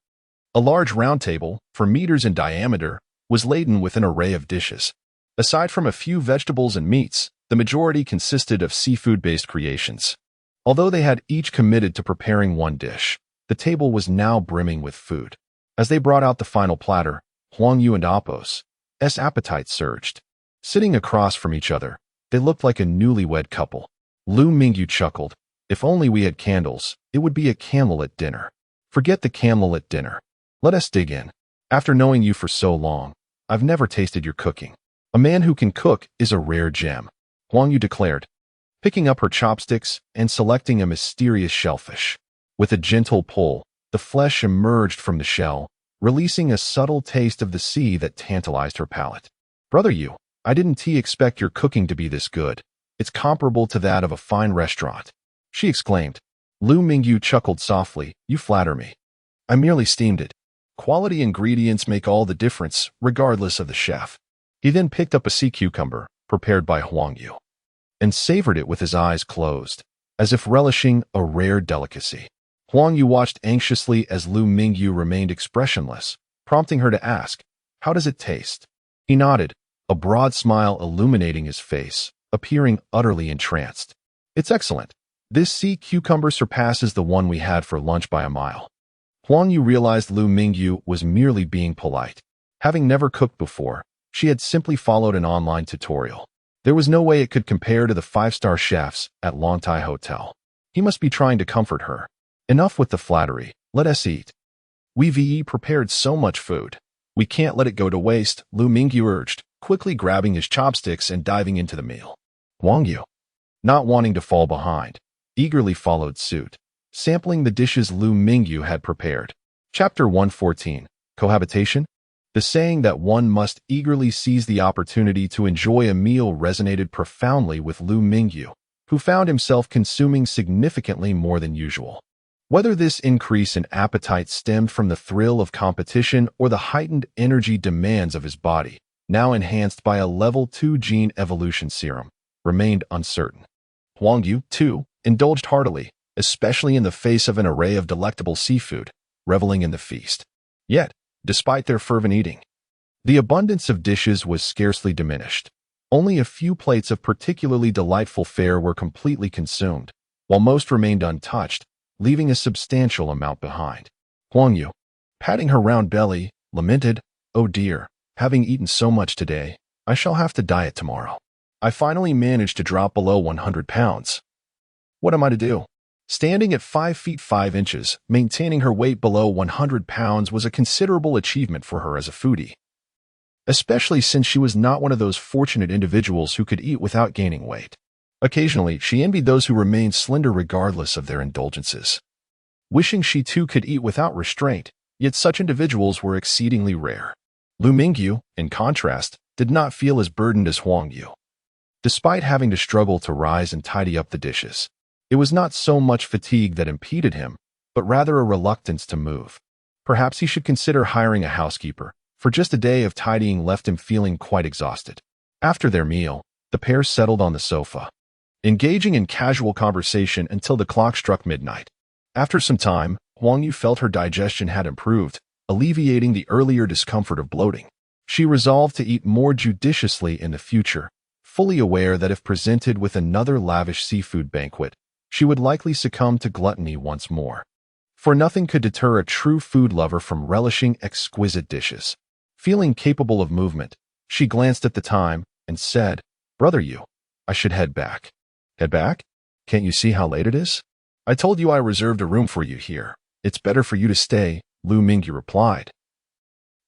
A: a large round table, 4 meters in diameter, was laden with an array of dishes. Aside from a few vegetables and meats, the majority consisted of seafood-based creations. Although they had each committed to preparing one dish, the table was now brimming with food. As they brought out the final platter, Huang Yu and Apos' appetite surged. Sitting across from each other, they looked like a newlywed couple. Liu Mingyu chuckled. If only we had candles, it would be a candlelit dinner. Forget the candlelit dinner. Let us dig in. After knowing you for so long, I've never tasted your cooking. A man who can cook is a rare gem, Huang Yu declared, picking up her chopsticks and selecting a mysterious shellfish. With a gentle pull, the flesh emerged from the shell, releasing a subtle taste of the sea that tantalized her palate. Brother Yu, I didn't expect your cooking to be this good. It's comparable to that of a fine restaurant, she exclaimed. Liu Mingyu chuckled softly. You flatter me. I merely steamed it. Quality ingredients make all the difference, regardless of the chef. He then picked up a sea cucumber, prepared by Huang Yu, and savored it with his eyes closed, as if relishing a rare delicacy. Huang Yu watched anxiously as Liu Mingyu remained expressionless, prompting her to ask, how does it taste? He nodded, a broad smile illuminating his face, appearing utterly entranced. It's excellent. This sea cucumber surpasses the one we had for lunch by a mile. Huang Yu realized Liu Mingyu was merely being polite. Having never cooked before, she had simply followed an online tutorial. There was no way it could compare to the 5-star chefs at Longtai Hotel. He must be trying to comfort her. Enough with the flattery, let us eat. We've prepared so much food. We can't let it go to waste, Liu Mingyu urged, quickly grabbing his chopsticks and diving into the meal. Huang Yu, not wanting to fall behind, eagerly followed suit, sampling the dishes Liu Mingyu had prepared. Chapter 114, Cohabitation? The saying that one must eagerly seize the opportunity to enjoy a meal resonated profoundly with Liu Mingyu, who found himself consuming significantly more than usual. Whether this increase in appetite stemmed from the thrill of competition or the heightened energy demands of his body, now enhanced by a level 2 gene evolution serum, remained uncertain. Huang Yu, too, indulged heartily, especially in the face of an array of delectable seafood, reveling in the feast. Yet, despite their fervent eating, the abundance of dishes was scarcely diminished. Only a few plates of particularly delightful fare were completely consumed, while most remained untouched, leaving a substantial amount behind. Huang Yu, patting her round belly, lamented, "Oh dear, having eaten so much today, I shall have to diet tomorrow. I finally managed to drop below 100 pounds. What am I to do?" Standing at 5 feet 5 inches, maintaining her weight below 100 pounds was a considerable achievement for her as a foodie, especially since she was not one of those fortunate individuals who could eat without gaining weight. Occasionally, she envied those who remained slender regardless of their indulgences, wishing she too could eat without restraint, yet such individuals were exceedingly rare. Liu Mingyu, in contrast, did not feel as burdened as Huang Yu. Despite having to struggle to rise and tidy up the dishes, it was not so much fatigue that impeded him, but rather a reluctance to move. Perhaps he should consider hiring a housekeeper, for just a day of tidying left him feeling quite exhausted. After their meal, the pair settled on the sofa, engaging in casual conversation until the clock struck midnight. After some time, Huang Yu felt her digestion had improved, alleviating the earlier discomfort of bloating. She resolved to eat more judiciously in the future, fully aware that if presented with another lavish seafood banquet, she would likely succumb to gluttony once more. For nothing could deter a true food lover from relishing exquisite dishes. Feeling capable of movement, she glanced at the time and said, "Brother Yu, I should head back." "Head back? Can't you see how late it is? I told you I reserved a room for you here. It's better for you to stay," Liu Mingyu replied,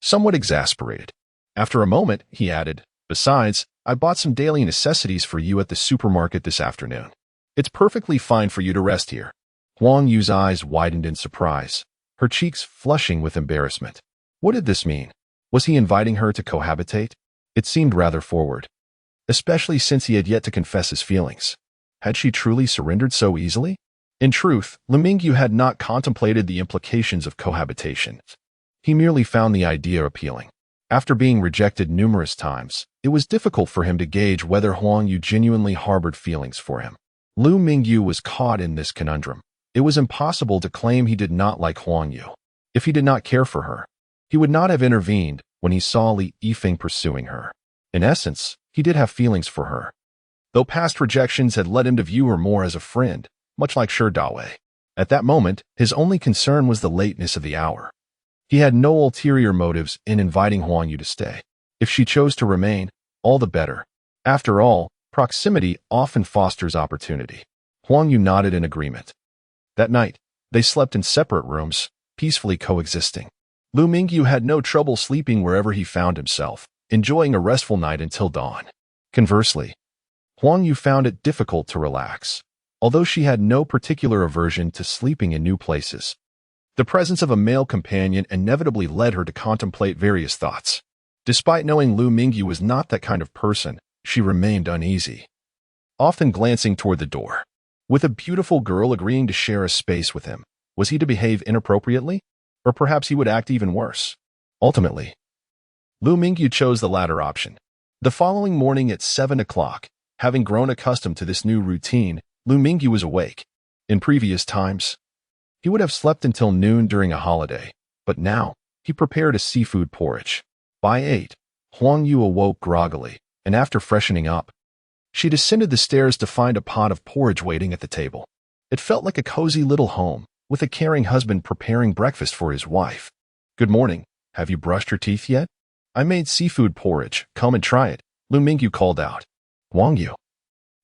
A: somewhat exasperated. After a moment, he added, "Besides, I bought some daily necessities for you at the supermarket this afternoon. It's perfectly fine for you to rest here." Huang Yu's eyes widened in surprise, her cheeks flushing with embarrassment. What did this mean? Was he inviting her to cohabitate? It seemed rather forward, especially since he had yet to confess his feelings. Had she truly surrendered so easily? In truth, Liu Mingyu had not contemplated the implications of cohabitation. He merely found the idea appealing. After being rejected numerous times, it was difficult for him to gauge whether Huang Yu genuinely harbored feelings for him. Liu Mingyu was caught in this conundrum. It was impossible to claim he did not like Huang Yu. If he did not care for her, he would not have intervened when he saw Li Yifeng pursuing her. In essence, he did have feelings for her, though past rejections had led him to view her more as a friend, much like Shi Dawei. At that moment, his only concern was the lateness of the hour. He had no ulterior motives in inviting Huang Yu to stay. If she chose to remain, all the better. After all, proximity often fosters opportunity. Huang Yu nodded in agreement. That night, they slept in separate rooms, peacefully coexisting. Liu Mingyu had no trouble sleeping wherever he found himself, enjoying a restful night until dawn. Conversely, Huang Yu found it difficult to relax, although she had no particular aversion to sleeping in new places. The presence of a male companion inevitably led her to contemplate various thoughts. Despite knowing Liu Mingyu was not that kind of person, she remained uneasy, often glancing toward the door. With a beautiful girl agreeing to share a space with him, was he to behave inappropriately? Or perhaps he would act even worse. Ultimately, Liu Mingyu chose the latter option. The following morning at 7 o'clock, having grown accustomed to this new routine, Liu Mingyu was awake. In previous times, he would have slept until noon during a holiday, but now, he prepared a seafood porridge. By 8, Huang Yu awoke groggily, and after freshening up, she descended the stairs to find a pot of porridge waiting at the table. It felt like a cozy little home, with a caring husband preparing breakfast for his wife. "Good morning. Have you brushed your teeth yet? I made seafood porridge. Come and try it," Liu Mingyu called out. Huang Yu,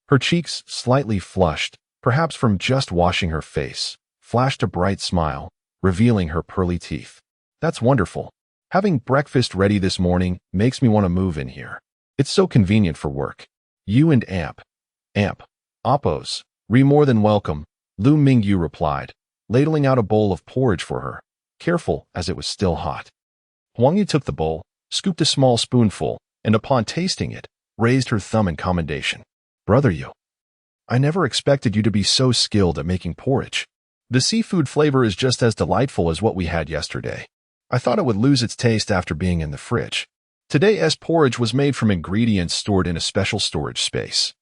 A: her cheeks slightly flushed, perhaps from just washing her face, flashed a bright smile, revealing her pearly teeth. "That's wonderful. Having breakfast ready this morning makes me want to move in here. It's so convenient for work." "You and Amp, Oppos, more than welcome," Liu Mingyu replied, ladling out a bowl of porridge for her, careful as it was still hot. Huang Yu took the bowl, scooped a small spoonful, and upon tasting it, raised her thumb in commendation. "Brother Yu, I never expected you to be so skilled at making porridge. The seafood flavor is just as delightful as what we had yesterday. I thought it would lose its taste after being in the fridge. Today's porridge was made from ingredients stored in a special storage space,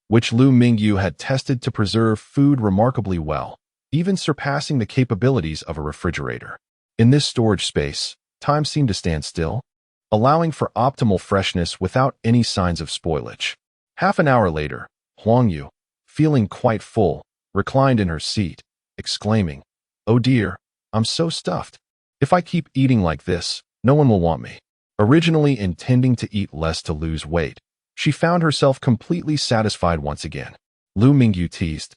A: which Liu Mingyu had tested to preserve food remarkably well, even surpassing the capabilities of a refrigerator. In this storage space, time seemed to stand still, allowing for optimal freshness without any signs of spoilage. Half an hour later, Huang Yu, feeling quite full, reclined in her seat, exclaiming, "Oh dear, I'm so stuffed. If I keep eating like this, no one will want me." Originally intending to eat less to lose weight, she found herself completely satisfied once again. Liu Mingyu teased,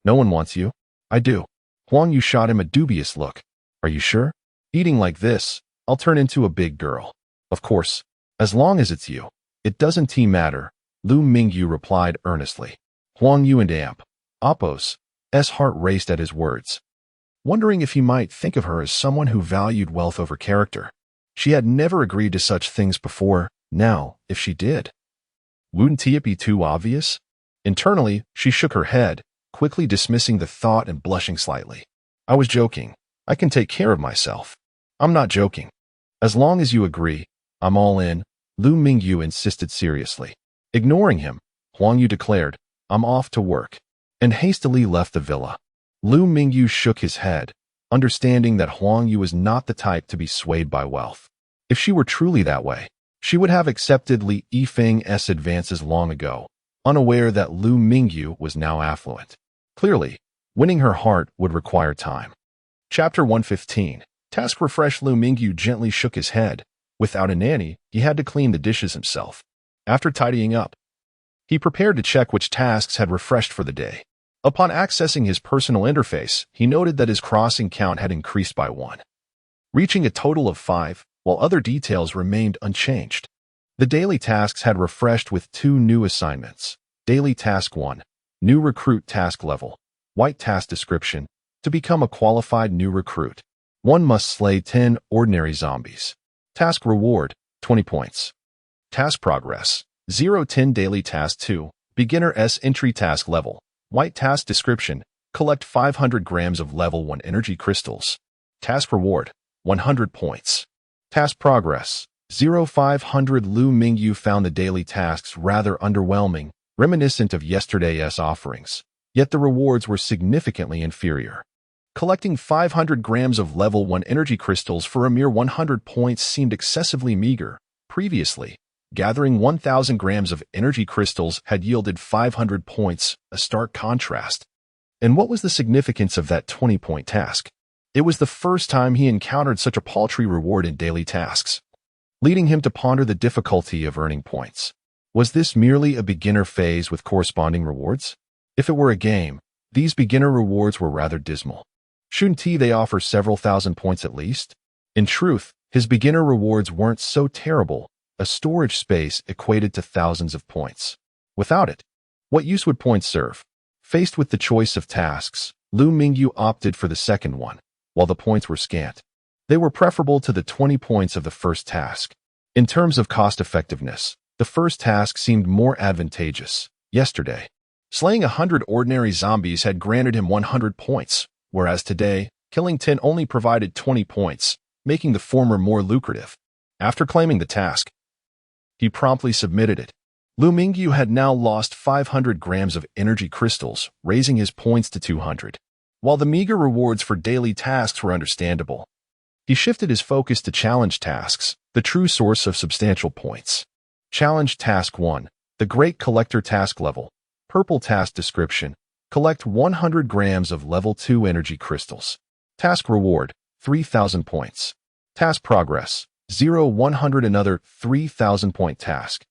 A: "No one wants you." "I do." Huang Yu shot him a dubious look. "Are you sure? Eating like this, I'll turn into a big girl." "Of course, as long as it's you. It doesn't matter," Liu Mingyu replied earnestly. Huang Yu and Amp, Oppos' heart raced at his words, wondering if he might think of her as someone who valued wealth over character. She had never agreed to such things before. Now, if she did, wouldn't it be too obvious? Internally, she shook her head, quickly dismissing the thought and blushing slightly. "I was joking. I can take care of myself." "I'm not joking. As long as you agree, I'm all in," Liu Mingyu insisted seriously. Ignoring him, Huang Yu declared, "I'm off to work," and hastily left the villa. Liu Mingyu shook his head, understanding that Huang Yu was not the type to be swayed by wealth. If she were truly that way, she would have accepted Li Yifeng's advances long ago, unaware that Liu Mingyu was now affluent. Clearly, winning her heart would require time. Chapter 115. Task Refresh. Liu Mingyu gently shook his head. Without a nanny, he had to clean the dishes himself. After tidying up, he prepared to check which tasks had refreshed for the day. Upon accessing his personal interface, he noted that his crossing count had increased by 1, reaching a total of 5, while other details remained unchanged. The daily tasks had refreshed with 2 new assignments. Daily Task 1, New Recruit Task Level, White Task Description, to become a qualified new recruit. 1 must slay 10 ordinary zombies. Task Reward, 20 points. Task Progress, 0-10. Daily Task 2, Beginner's Entry Task Level, White Task Description, collect 500 grams of level 1 energy crystals. Task Reward, 100 points. Task Progress, 0-500. Liu Mingyu found the daily tasks rather underwhelming, reminiscent of yesterday's offerings, yet the rewards were significantly inferior. Collecting 500 grams of level 1 energy crystals for a mere 100 points seemed excessively meager. Previously, gathering 1,000 grams of energy crystals had yielded 500 points, a stark contrast. And what was the significance of that 20-point task? It was the first time he encountered such a paltry reward in daily tasks, leading him to ponder the difficulty of earning points. Was this merely a beginner phase with corresponding rewards? If it were a game, these beginner rewards were rather dismal. Shouldn't they offer several thousand points at least? In truth, his beginner rewards weren't so terrible. A storage space equated to thousands of points. Without it, what use would points serve? Faced with the choice of tasks, Liu Mingyu opted for the second one, while the points were scant. They were preferable to the 20 points of the first task. In terms of cost-effectiveness, the first task seemed more advantageous. Yesterday, slaying 100 ordinary zombies had granted him 100 points, whereas today, killing 10 only provided 20 points, making the former more lucrative. After claiming the task, he promptly submitted it. Liu Mingyu had now lost 500 grams of energy crystals, raising his points to 200. While the meager rewards for daily tasks were understandable, he shifted his focus to challenge tasks, the true source of substantial points. Challenge Task 1, the Great Collector Task Level. Purple Task Description: collect 100 grams of Level 2 energy crystals. Task Reward: 3,000 points. Task Progress: 0-100. Another 3,000-point task.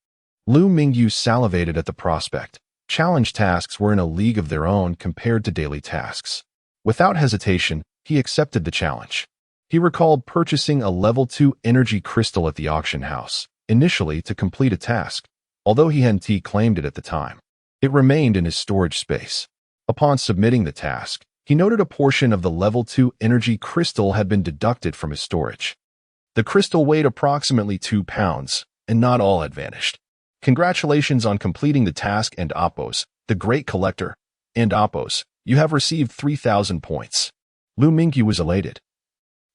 A: Liu Mingyu salivated at the prospect. Challenge tasks were in a league of their own compared to daily tasks. Without hesitation, he accepted the challenge. He recalled purchasing a Level 2 energy crystal at the auction house, initially to complete a task, although he hadn't claimed it at the time. It remained in his storage space. Upon submitting the task, he noted a portion of the Level 2 energy crystal had been deducted from his storage. The crystal weighed approximately 2 pounds, and not all had vanished. Congratulations on completing the task, and Appos, the Great Collector, and Appos, you have received 3,000 points. Liu Mingyu was elated.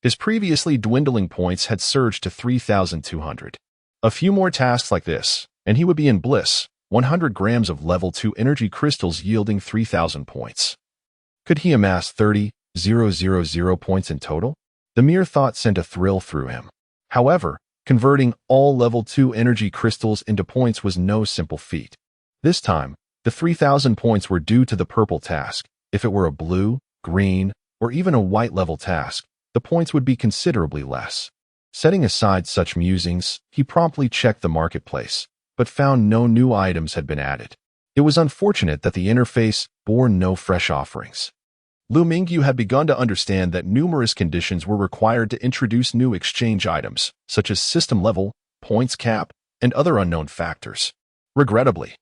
A: His previously dwindling points had surged to 3,200. A few more tasks like this, and he would be in bliss. 100 grams of Level 2 energy crystals yielding 3,000 points. Could he amass 30,000 points in total? The mere thought sent a thrill through him. However, converting all Level 2 energy crystals into points was no simple feat. This time, the 3,000 points were due to the purple task. If it were a blue, green, or even a white level task, the points would be considerably less. Setting aside such musings, he promptly checked the marketplace, but found no new items had been added. It was unfortunate that the interface bore no fresh offerings. Liu Mingyu had begun to understand that numerous conditions were required to introduce new exchange items, such as system level, points cap, and other unknown factors. Regrettably,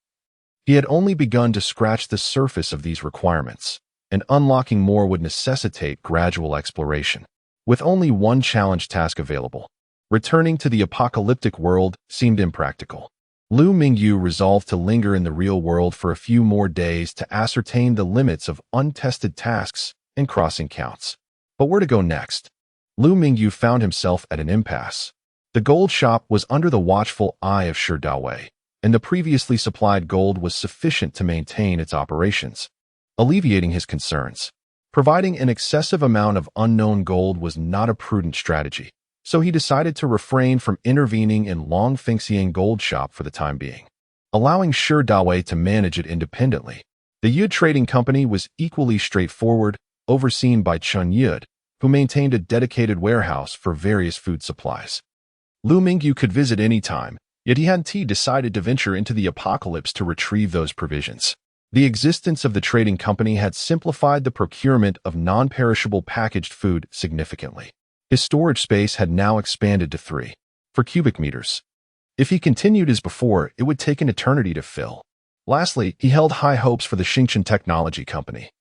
A: he had only begun to scratch the surface of these requirements, and unlocking more would necessitate gradual exploration. With only one challenge task available, returning to the apocalyptic world seemed impractical. Liu Mingyu resolved to linger in the real world for a few more days to ascertain the limits of untested tasks and crossing counts. But where to go next? Liu Mingyu found himself at an impasse. The gold shop was under the watchful eye of Shi Dawei, and the previously supplied gold was sufficient to maintain its operations, alleviating his concerns. Providing an excessive amount of unknown gold was not a prudent strategy, so he decided to refrain from intervening in Longfengxiang gold shop for the time being, allowing Shi Dawei to manage it independently. The Yud Trading Company was equally straightforward, overseen by Chun Yud, who maintained a dedicated warehouse for various food supplies. Liu Mingyu could visit any time, yet he hadn't decided to venture into the apocalypse to retrieve those provisions. The existence of the trading company had simplified the procurement of non-perishable packaged food significantly. His storage space had now expanded to 3 cubic meters. If he continued as before, it would take an eternity to fill. Lastly, he held high hopes for the Xingchen Technology Company.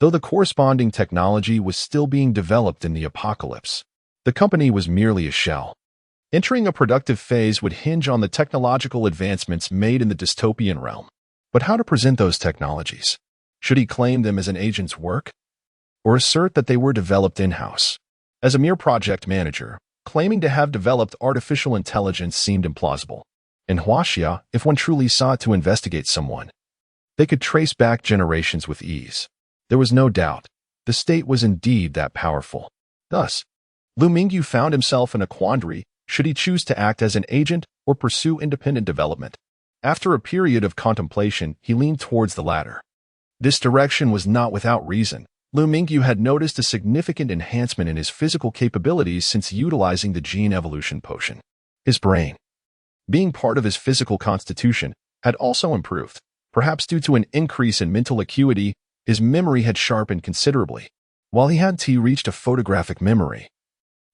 A: Though the corresponding technology was still being developed in the apocalypse, the company was merely a shell. Entering a productive phase would hinge on the technological advancements made in the dystopian realm. But how to present those technologies? Should he claim them as an agent's work, or assert that they were developed in-house? As a mere project manager, claiming to have developed artificial intelligence seemed implausible. In Huaxia, if one truly sought to investigate someone, they could trace back generations with ease. There was no doubt, the state was indeed that powerful. Thus, Liu Mingyu found himself in a quandary. Should he choose to act as an agent or pursue independent development? After a period of contemplation, he leaned towards the latter. This direction was not without reason. Liu Mingyu had noticed a significant enhancement in his physical capabilities since utilizing the gene evolution potion. His brain, being part of his physical constitution, had also improved. Perhaps due to an increase in mental acuity, his memory had sharpened considerably. While he hadn't reached a photographic memory,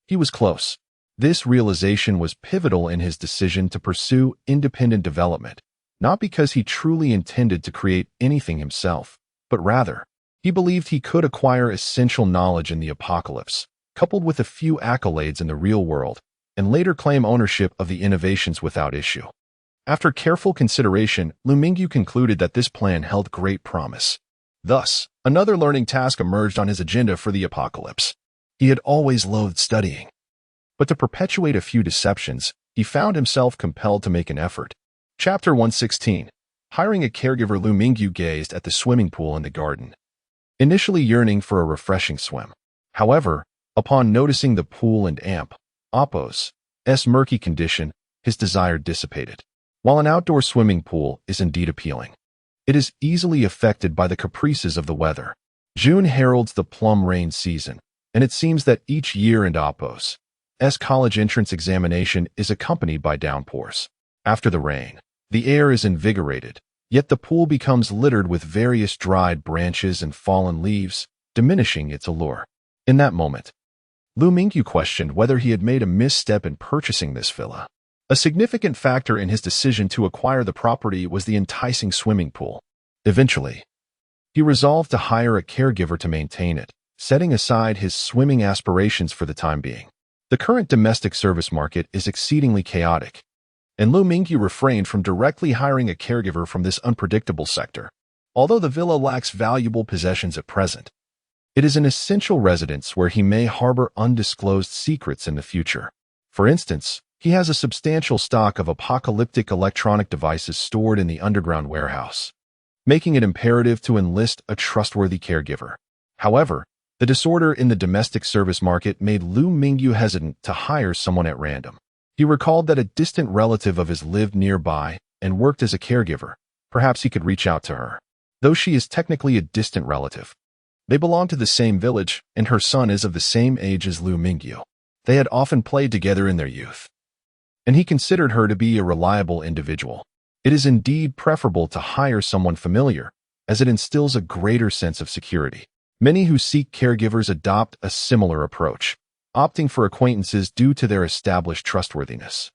A: he was close. This realization was pivotal in his decision to pursue independent development, not because he truly intended to create anything himself, but rather, he believed he could acquire essential knowledge in the apocalypse, coupled with a few accolades in the real world, and later claim ownership of the innovations without issue. After careful consideration, Liu Mingyu concluded that this plan held great promise. Thus, another learning task emerged on his agenda for the apocalypse. He had always loathed studying. But to perpetuate a few deceptions, he found himself compelled to make an effort. Chapter 116. Hiring a caregiver. Liu Mingyu gazed at the swimming pool in the garden, initially yearning for a refreshing swim. However, upon noticing the pool and Appo's murky condition, his desire dissipated. While an outdoor swimming pool is indeed appealing, it is easily affected by the caprices of the weather. June heralds the plum rain season, and it seems that each year Appo's college entrance examination is accompanied by downpours. After the rain, the air is invigorated, yet the pool becomes littered with various dried branches and fallen leaves, diminishing its allure. In that moment, Liu Mingyu questioned whether he had made a misstep in purchasing this villa. A significant factor in his decision to acquire the property was the enticing swimming pool. Eventually, he resolved to hire a caregiver to maintain it, setting aside his swimming aspirations for the time being. The current domestic service market is exceedingly chaotic, and Liu Mingyu refrained from directly hiring a caregiver from this unpredictable sector. Although the villa lacks valuable possessions at present, it is an essential residence where he may harbor undisclosed secrets in the future. For instance, he has a substantial stock of apocalyptic electronic devices stored in the underground warehouse, making it imperative to enlist a trustworthy caregiver. However, the disorder in the domestic service market made Liu Mingyu hesitant to hire someone at random. He recalled that a distant relative of his lived nearby and worked as a caregiver. Perhaps he could reach out to her. Though she is technically a distant relative, they belong to the same village, and her son is of the same age as Liu Mingyu. They had often played together in their youth, and he considered her to be a reliable individual. It is indeed preferable to hire someone familiar, as it instills a greater sense of security. Many who seek caregivers adopt a similar approach, opting for acquaintances due to their established trustworthiness.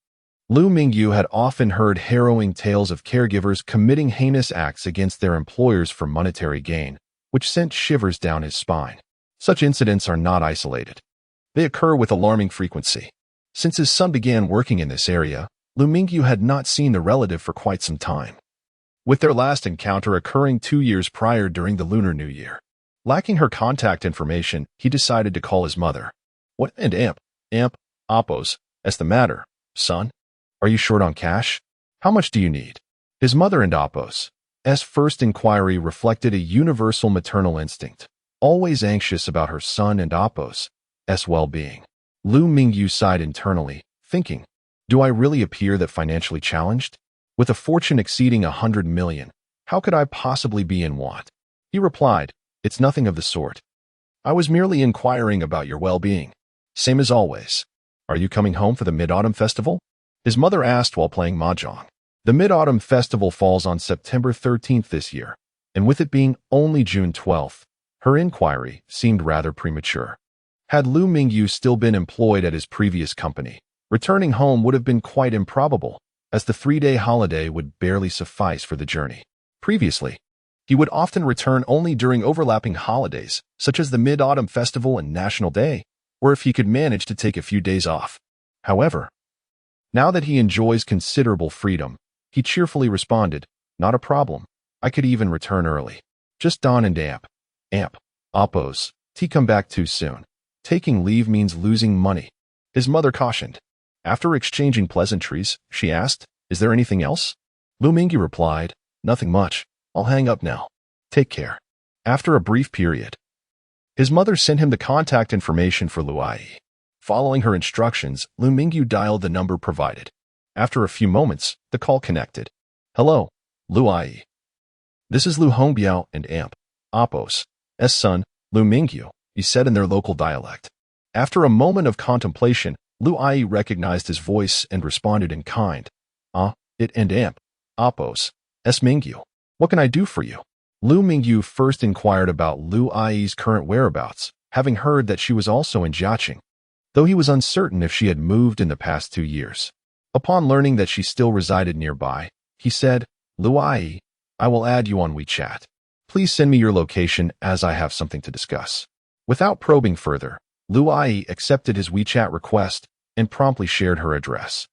A: Liu Mingyu had often heard harrowing tales of caregivers committing heinous acts against their employers for monetary gain, which sent shivers down his spine. Such incidents are not isolated. They occur with alarming frequency. Since his son began working in this area, Liu Mingyu had not seen the relative for quite some time, with their last encounter occurring 2 years prior during the Lunar New Year. Lacking her contact information, he decided to call his mother. "What and Appo's the matter, son? Are you short on cash? How much do you need?" His mother and Appo's first inquiry reflected a universal maternal instinct, always anxious about her son and Appo's well-being. Liu Mingyu sighed internally, thinking, "Do I really appear that financially challenged? With a fortune exceeding 100 million, how could I possibly be in want?" He replied, "It's nothing of the sort. I was merely inquiring about your well-being. Same as always. Are you coming home for the Mid-Autumn Festival?" His mother asked while playing mahjong. The Mid-Autumn Festival falls on September 13th this year, and with it being only June 12th, her inquiry seemed rather premature. Had Liu Mingyu still been employed at his previous company, returning home would have been quite improbable, as the 3-day holiday would barely suffice for the journey. Previously, he would often return only during overlapping holidays, such as the Mid-Autumn Festival and National Day, or if he could manage to take a few days off. However, now that he enjoys considerable freedom, he cheerfully responded, "Not a problem. I could even return early. Just Don and Appo's come back too soon. Taking leave means losing money," his mother cautioned. After exchanging pleasantries, she asked, "Is there anything else?" Liu Mingyu replied, "Nothing much. I'll hang up now. Take care." After a brief period, his mother sent him the contact information for Liu. Following her instructions, Liu Mingyu dialed the number provided. After a few moments, the call connected. "Hello, Liu. This is Liu Hongbiao and Appo's son, Liu Mingyu, he said in their local dialect. After a moment of contemplation, Liu Ai recognized his voice and responded in kind. It and amp. Appos. S. Mingyu. What can I do for you? Liu Mingyu first inquired about Liu Ai's current whereabouts, having heard that she was also in Jiaqing, though he was uncertain if she had moved in the past 2 years. Upon learning that she still resided nearby, he said, Liu Ai, I will add you on WeChat. Please send me your location as I have something to discuss. Without probing further, Liu Ai accepted his WeChat request and promptly shared her address.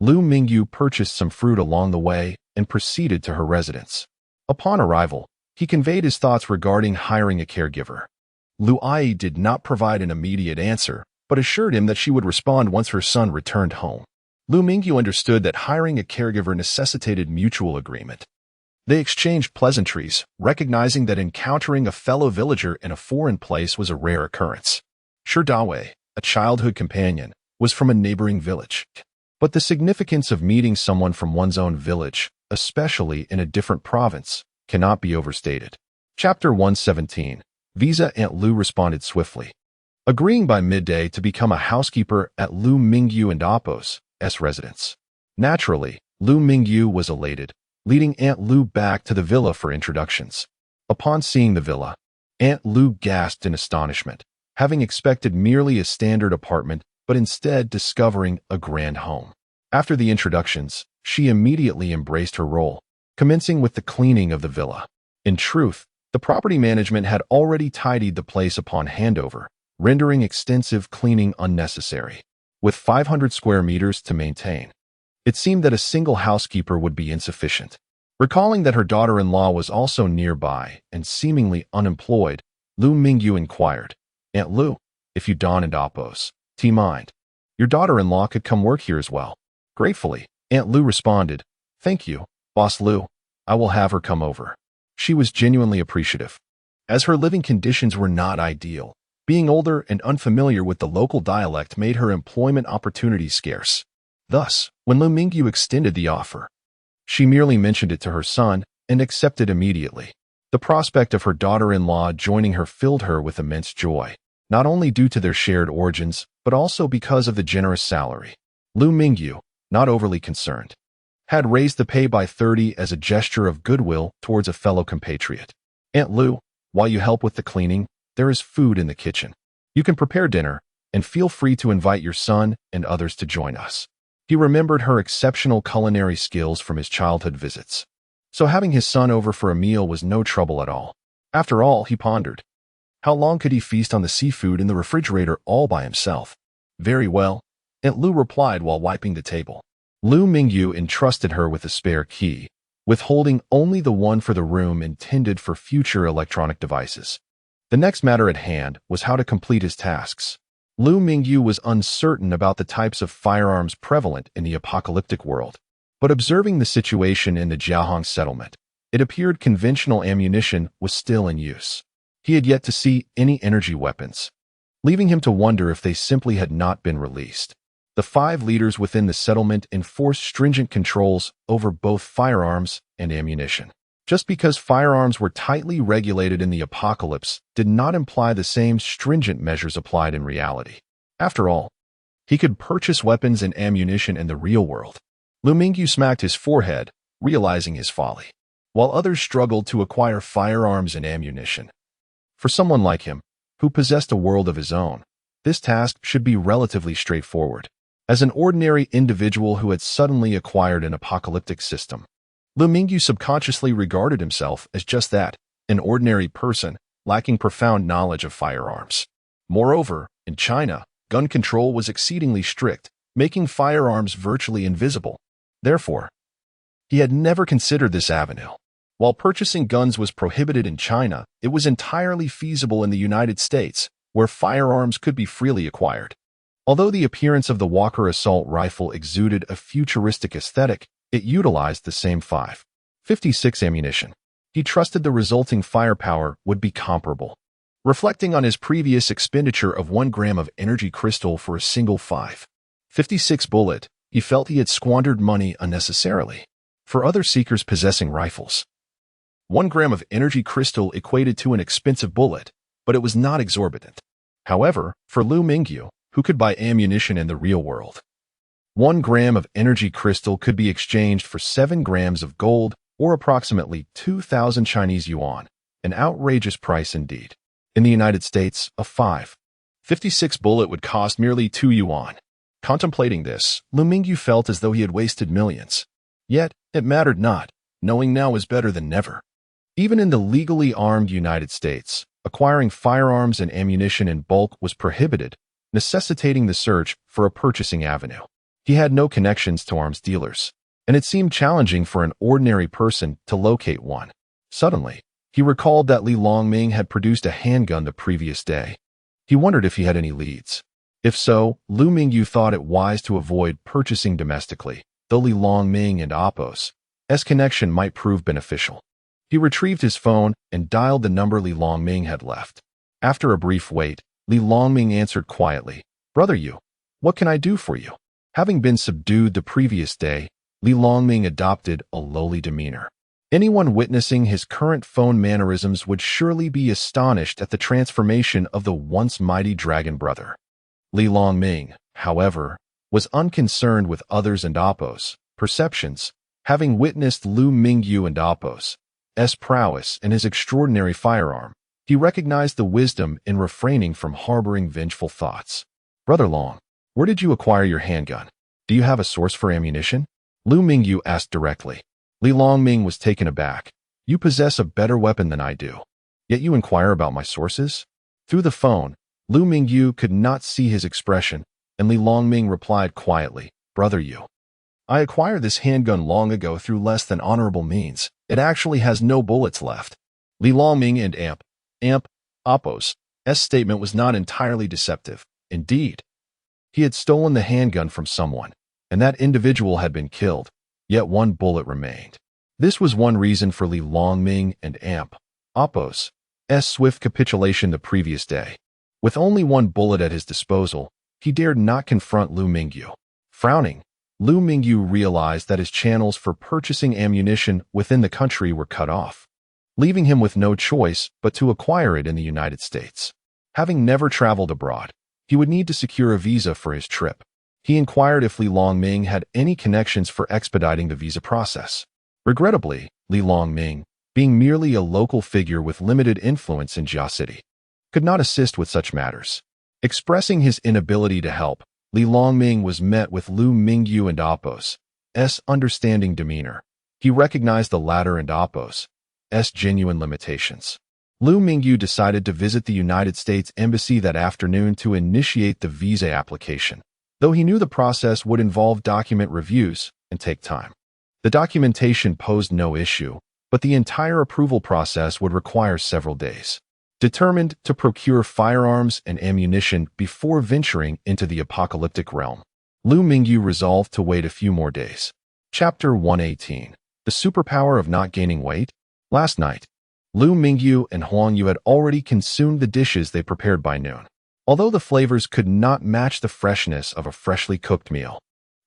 A: Liu Mingyu purchased some fruit along the way and proceeded to her residence. Upon arrival, he conveyed his thoughts regarding hiring a caregiver. Liu Ai did not provide an immediate answer, but assured him that she would respond once her son returned home. Liu Mingyu understood that hiring a caregiver necessitated mutual agreement. They exchanged pleasantries, recognizing that encountering a fellow villager in a foreign place was a rare occurrence. Shi Dawei, a childhood companion, was from a neighboring village. But the significance of meeting someone from one's own village, especially in a different province, cannot be overstated. Chapter 117. Visa. Aunt Liu responded swiftly, agreeing by midday to become a housekeeper at Liu Mingyu and Appo's residence. Naturally, Liu Mingyu was elated, leading Aunt Liu back to the villa for introductions. Upon seeing the villa, Aunt Liu gasped in astonishment, having expected merely a standard apartment, but instead discovering a grand home. After the introductions, she immediately embraced her role, commencing with the cleaning of the villa. In truth, the property management had already tidied the place upon handover, rendering extensive cleaning unnecessary. With 500 square meters to maintain, it seemed that a single housekeeper would be insufficient. Recalling that her daughter-in-law was also nearby and seemingly unemployed, Liu Mingyu inquired, Aunt Liu, if you don and Appos, mind, your daughter-in-law could come work here as well. Gratefully, Aunt Liu responded, Thank you, Boss Liu. I will have her come over. She was genuinely appreciative. As her living conditions were not ideal, being older and unfamiliar with the local dialect made her employment opportunities scarce. Thus, when Liu Mingyu extended the offer, she merely mentioned it to her son and accepted immediately. The prospect of her daughter-in-law joining her filled her with immense joy, not only due to their shared origins, but also because of the generous salary. Liu Mingyu, not overly concerned, had raised the pay by 30 as a gesture of goodwill towards a fellow compatriot. Aunt Liu, while you help with the cleaning, there is food in the kitchen. You can prepare dinner, and feel free to invite your son and others to join us. He remembered her exceptional culinary skills from his childhood visits, so having his son over for a meal was no trouble at all. After all, he pondered, how long could he feast on the seafood in the refrigerator all by himself? Very well, Aunt Liu replied while wiping the table. Liu Mingyu entrusted her with a spare key, withholding only the one for the room intended for future electronic devices. The next matter at hand was how to complete his tasks. Liu Mingyu was uncertain about the types of firearms prevalent in the apocalyptic world, but observing the situation in the Jiahong settlement, it appeared conventional ammunition was still in use. He had yet to see any energy weapons, leaving him to wonder if they simply had not been released. The 5 leaders within the settlement enforced stringent controls over both firearms and ammunition. Just because firearms were tightly regulated in the apocalypse did not imply the same stringent measures applied in reality. After all, he could purchase weapons and ammunition in the real world. Liu Mingyu smacked his forehead, realizing his folly. While others struggled to acquire firearms and ammunition, for someone like him, who possessed a world of his own, this task should be relatively straightforward. As an ordinary individual who had suddenly acquired an apocalyptic system, Liu Mingyu subconsciously regarded himself as just that, an ordinary person lacking profound knowledge of firearms. Moreover, in China, gun control was exceedingly strict, making firearms virtually invisible. Therefore, he had never considered this avenue. While purchasing guns was prohibited in China, it was entirely feasible in the United States, where firearms could be freely acquired. Although the appearance of the Walker assault rifle exuded a futuristic aesthetic, it utilized the same 5.56 ammunition. He trusted the resulting firepower would be comparable. Reflecting on his previous expenditure of 1 gram of energy crystal for a single 5.56 bullet, he felt he had squandered money unnecessarily. For other seekers possessing rifles, 1 gram of energy crystal equated to an expensive bullet, but it was not exorbitant. However, for Liu Mingyu, who could buy ammunition in the real world, 1 gram of energy crystal could be exchanged for 7 grams of gold, or approximately 2,000 Chinese yuan, an outrageous price indeed. In the United States, a 5.56 bullet would cost merely 2 yuan. Contemplating this, Liu Mingyu felt as though he had wasted millions. Yet, it mattered not. Knowing now is better than never. Even in the legally armed United States, acquiring firearms and ammunition in bulk was prohibited, necessitating the search for a purchasing avenue. He had no connections to arms dealers, and it seemed challenging for an ordinary person to locate one. Suddenly, he recalled that Li Longming had produced a handgun the previous day. He wondered if he had any leads. If so, Liu Mingyu thought it wise to avoid purchasing domestically, though Li Longming and Apos' connection might prove beneficial. He retrieved his phone and dialed the number Li Longming had left. After a brief wait, Li Longming answered quietly, "Brother Yu, what can I do for you?" Having been subdued the previous day, Li Longming adopted a lowly demeanor. Anyone witnessing his current phone mannerisms would surely be astonished at the transformation of the once mighty dragon brother. Li Longming, however, was unconcerned with others and Apos' perceptions, having witnessed Liu Mingyu and Apos' prowess and his extraordinary firearm. He recognized the wisdom in refraining from harboring vengeful thoughts. "Brother Long, where did you acquire your handgun? Do you have a source for ammunition?" Liu Mingyu asked directly. Li Longming was taken aback. "You possess a better weapon than I do, yet you inquire about my sources?" Through the phone, Liu Mingyu could not see his expression, and Li Longming replied quietly, "Brother Yu, I acquired this handgun long ago through less than honorable means. It actually has no bullets left." Li Longming and Apos' statement was not entirely deceptive. Indeed, he had stolen the handgun from someone, and that individual had been killed, yet 1 bullet remained. This was one reason for Li Longming and Apos' swift capitulation the previous day. With only 1 bullet at his disposal, he dared not confront Liu Mingyu. Frowning, Liu Mingyu realized that his channels for purchasing ammunition within the country were cut off, leaving him with no choice but to acquire it in the United States. Having never traveled abroad, he would need to secure a visa for his trip. He inquired if Li Longming had any connections for expediting the visa process. Regrettably, Li Longming, being merely a local figure with limited influence in Jia City, could not assist with such matters. Expressing his inability to help, Li Longming was met with Liu Mingyu and Apos' understanding demeanor. He recognized the latter and Apos' genuine limitations. Liu Mingyu decided to visit the United States Embassy that afternoon to initiate the visa application, though he knew the process would involve document reviews and take time. The documentation posed no issue, but the entire approval process would require several days. Determined to procure firearms and ammunition before venturing into the apocalyptic realm, Liu Mingyu resolved to wait a few more days. Chapter 118. The Superpower of Not Gaining Weight. Last night, Liu Mingyu and Huang Yu had already consumed the dishes they prepared by noon. Although the flavors could not match the freshness of a freshly cooked meal,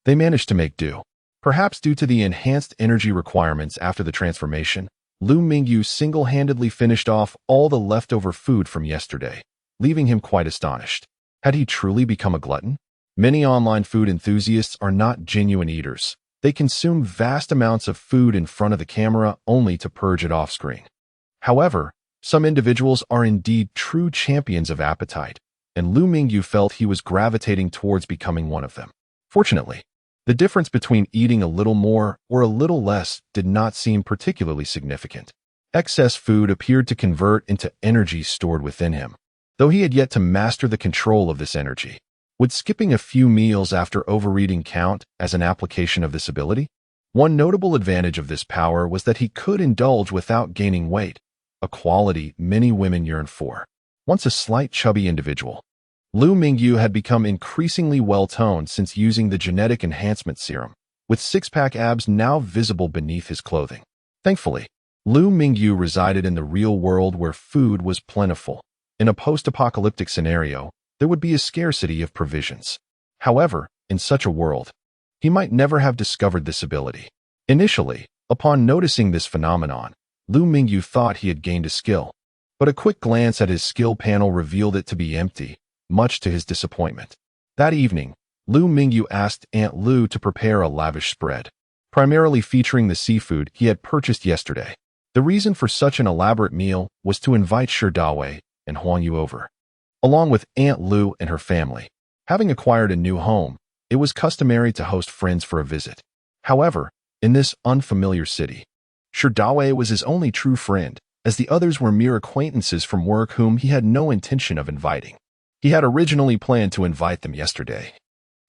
A: they managed to make do. Perhaps due to the enhanced energy requirements after the transformation, Liu Mingyu single-handedly finished off all the leftover food from yesterday, leaving him quite astonished. Had he truly become a glutton? Many online food enthusiasts are not genuine eaters. They consume vast amounts of food in front of the camera only to purge it off-screen. However, some individuals are indeed true champions of appetite, and Liu Mingyu felt he was gravitating towards becoming one of them. Fortunately, the difference between eating a little more or a little less did not seem particularly significant. Excess food appeared to convert into energy stored within him, though he had yet to master the control of this energy. Would skipping a few meals after overeating count as an application of this ability? One notable advantage of this power was that he could indulge without gaining weight, a quality many women yearn for. Once a slight chubby individual, Liu Mingyu had become increasingly well-toned since using the genetic enhancement serum, with six-pack abs now visible beneath his clothing. Thankfully, Liu Mingyu resided in the real world where food was plentiful. In a post-apocalyptic scenario, there would be a scarcity of provisions. However, in such a world, he might never have discovered this ability. Initially, upon noticing this phenomenon, Liu Mingyu thought he had gained a skill. But a quick glance at his skill panel revealed it to be empty, much to his disappointment. That evening, Liu Mingyu asked Aunt Lu to prepare a lavish spread, primarily featuring the seafood he had purchased yesterday. The reason for such an elaborate meal was to invite Shi Dawei and Huang Yu over, along with Aunt Lu and her family. Having acquired a new home, it was customary to host friends for a visit. However, in this unfamiliar city, Shi Dawei was his only true friend, as the others were mere acquaintances from work whom he had no intention of inviting. He had originally planned to invite them yesterday,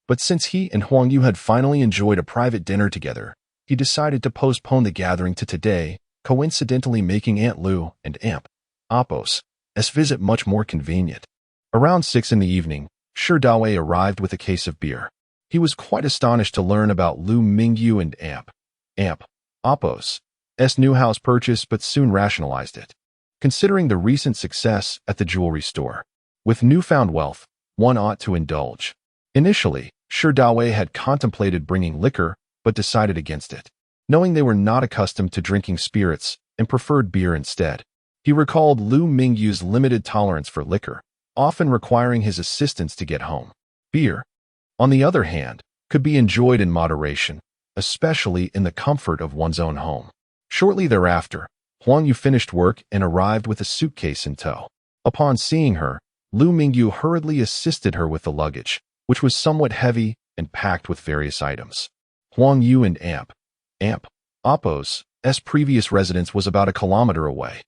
A: but since he and Huang Yu had finally enjoyed a private dinner together, he decided to postpone the gathering to today, coincidentally making Aunt Lu and Aunt Apos' visit much more convenient. Around 6 in the evening, Shi Dawei arrived with a case of beer. He was quite astonished to learn about Liu Mingyu and Aunt Apos' new house purchase, but soon rationalized it. Considering the recent success at the jewelry store, with newfound wealth, one ought to indulge. Initially, Shi Dawei had contemplated bringing liquor, but decided against it, knowing they were not accustomed to drinking spirits and preferred beer instead. He recalled Liu Mingyu's limited tolerance for liquor, often requiring his assistance to get home. Beer, on the other hand, could be enjoyed in moderation, especially in the comfort of one's own home. Shortly thereafter, Huang Yu finished work and arrived with a suitcase in tow. Upon seeing her, Liu Mingyu hurriedly assisted her with the luggage, which was somewhat heavy and packed with various items. Huang Yu and Aunt Apos' previous residence was about a kilometer away.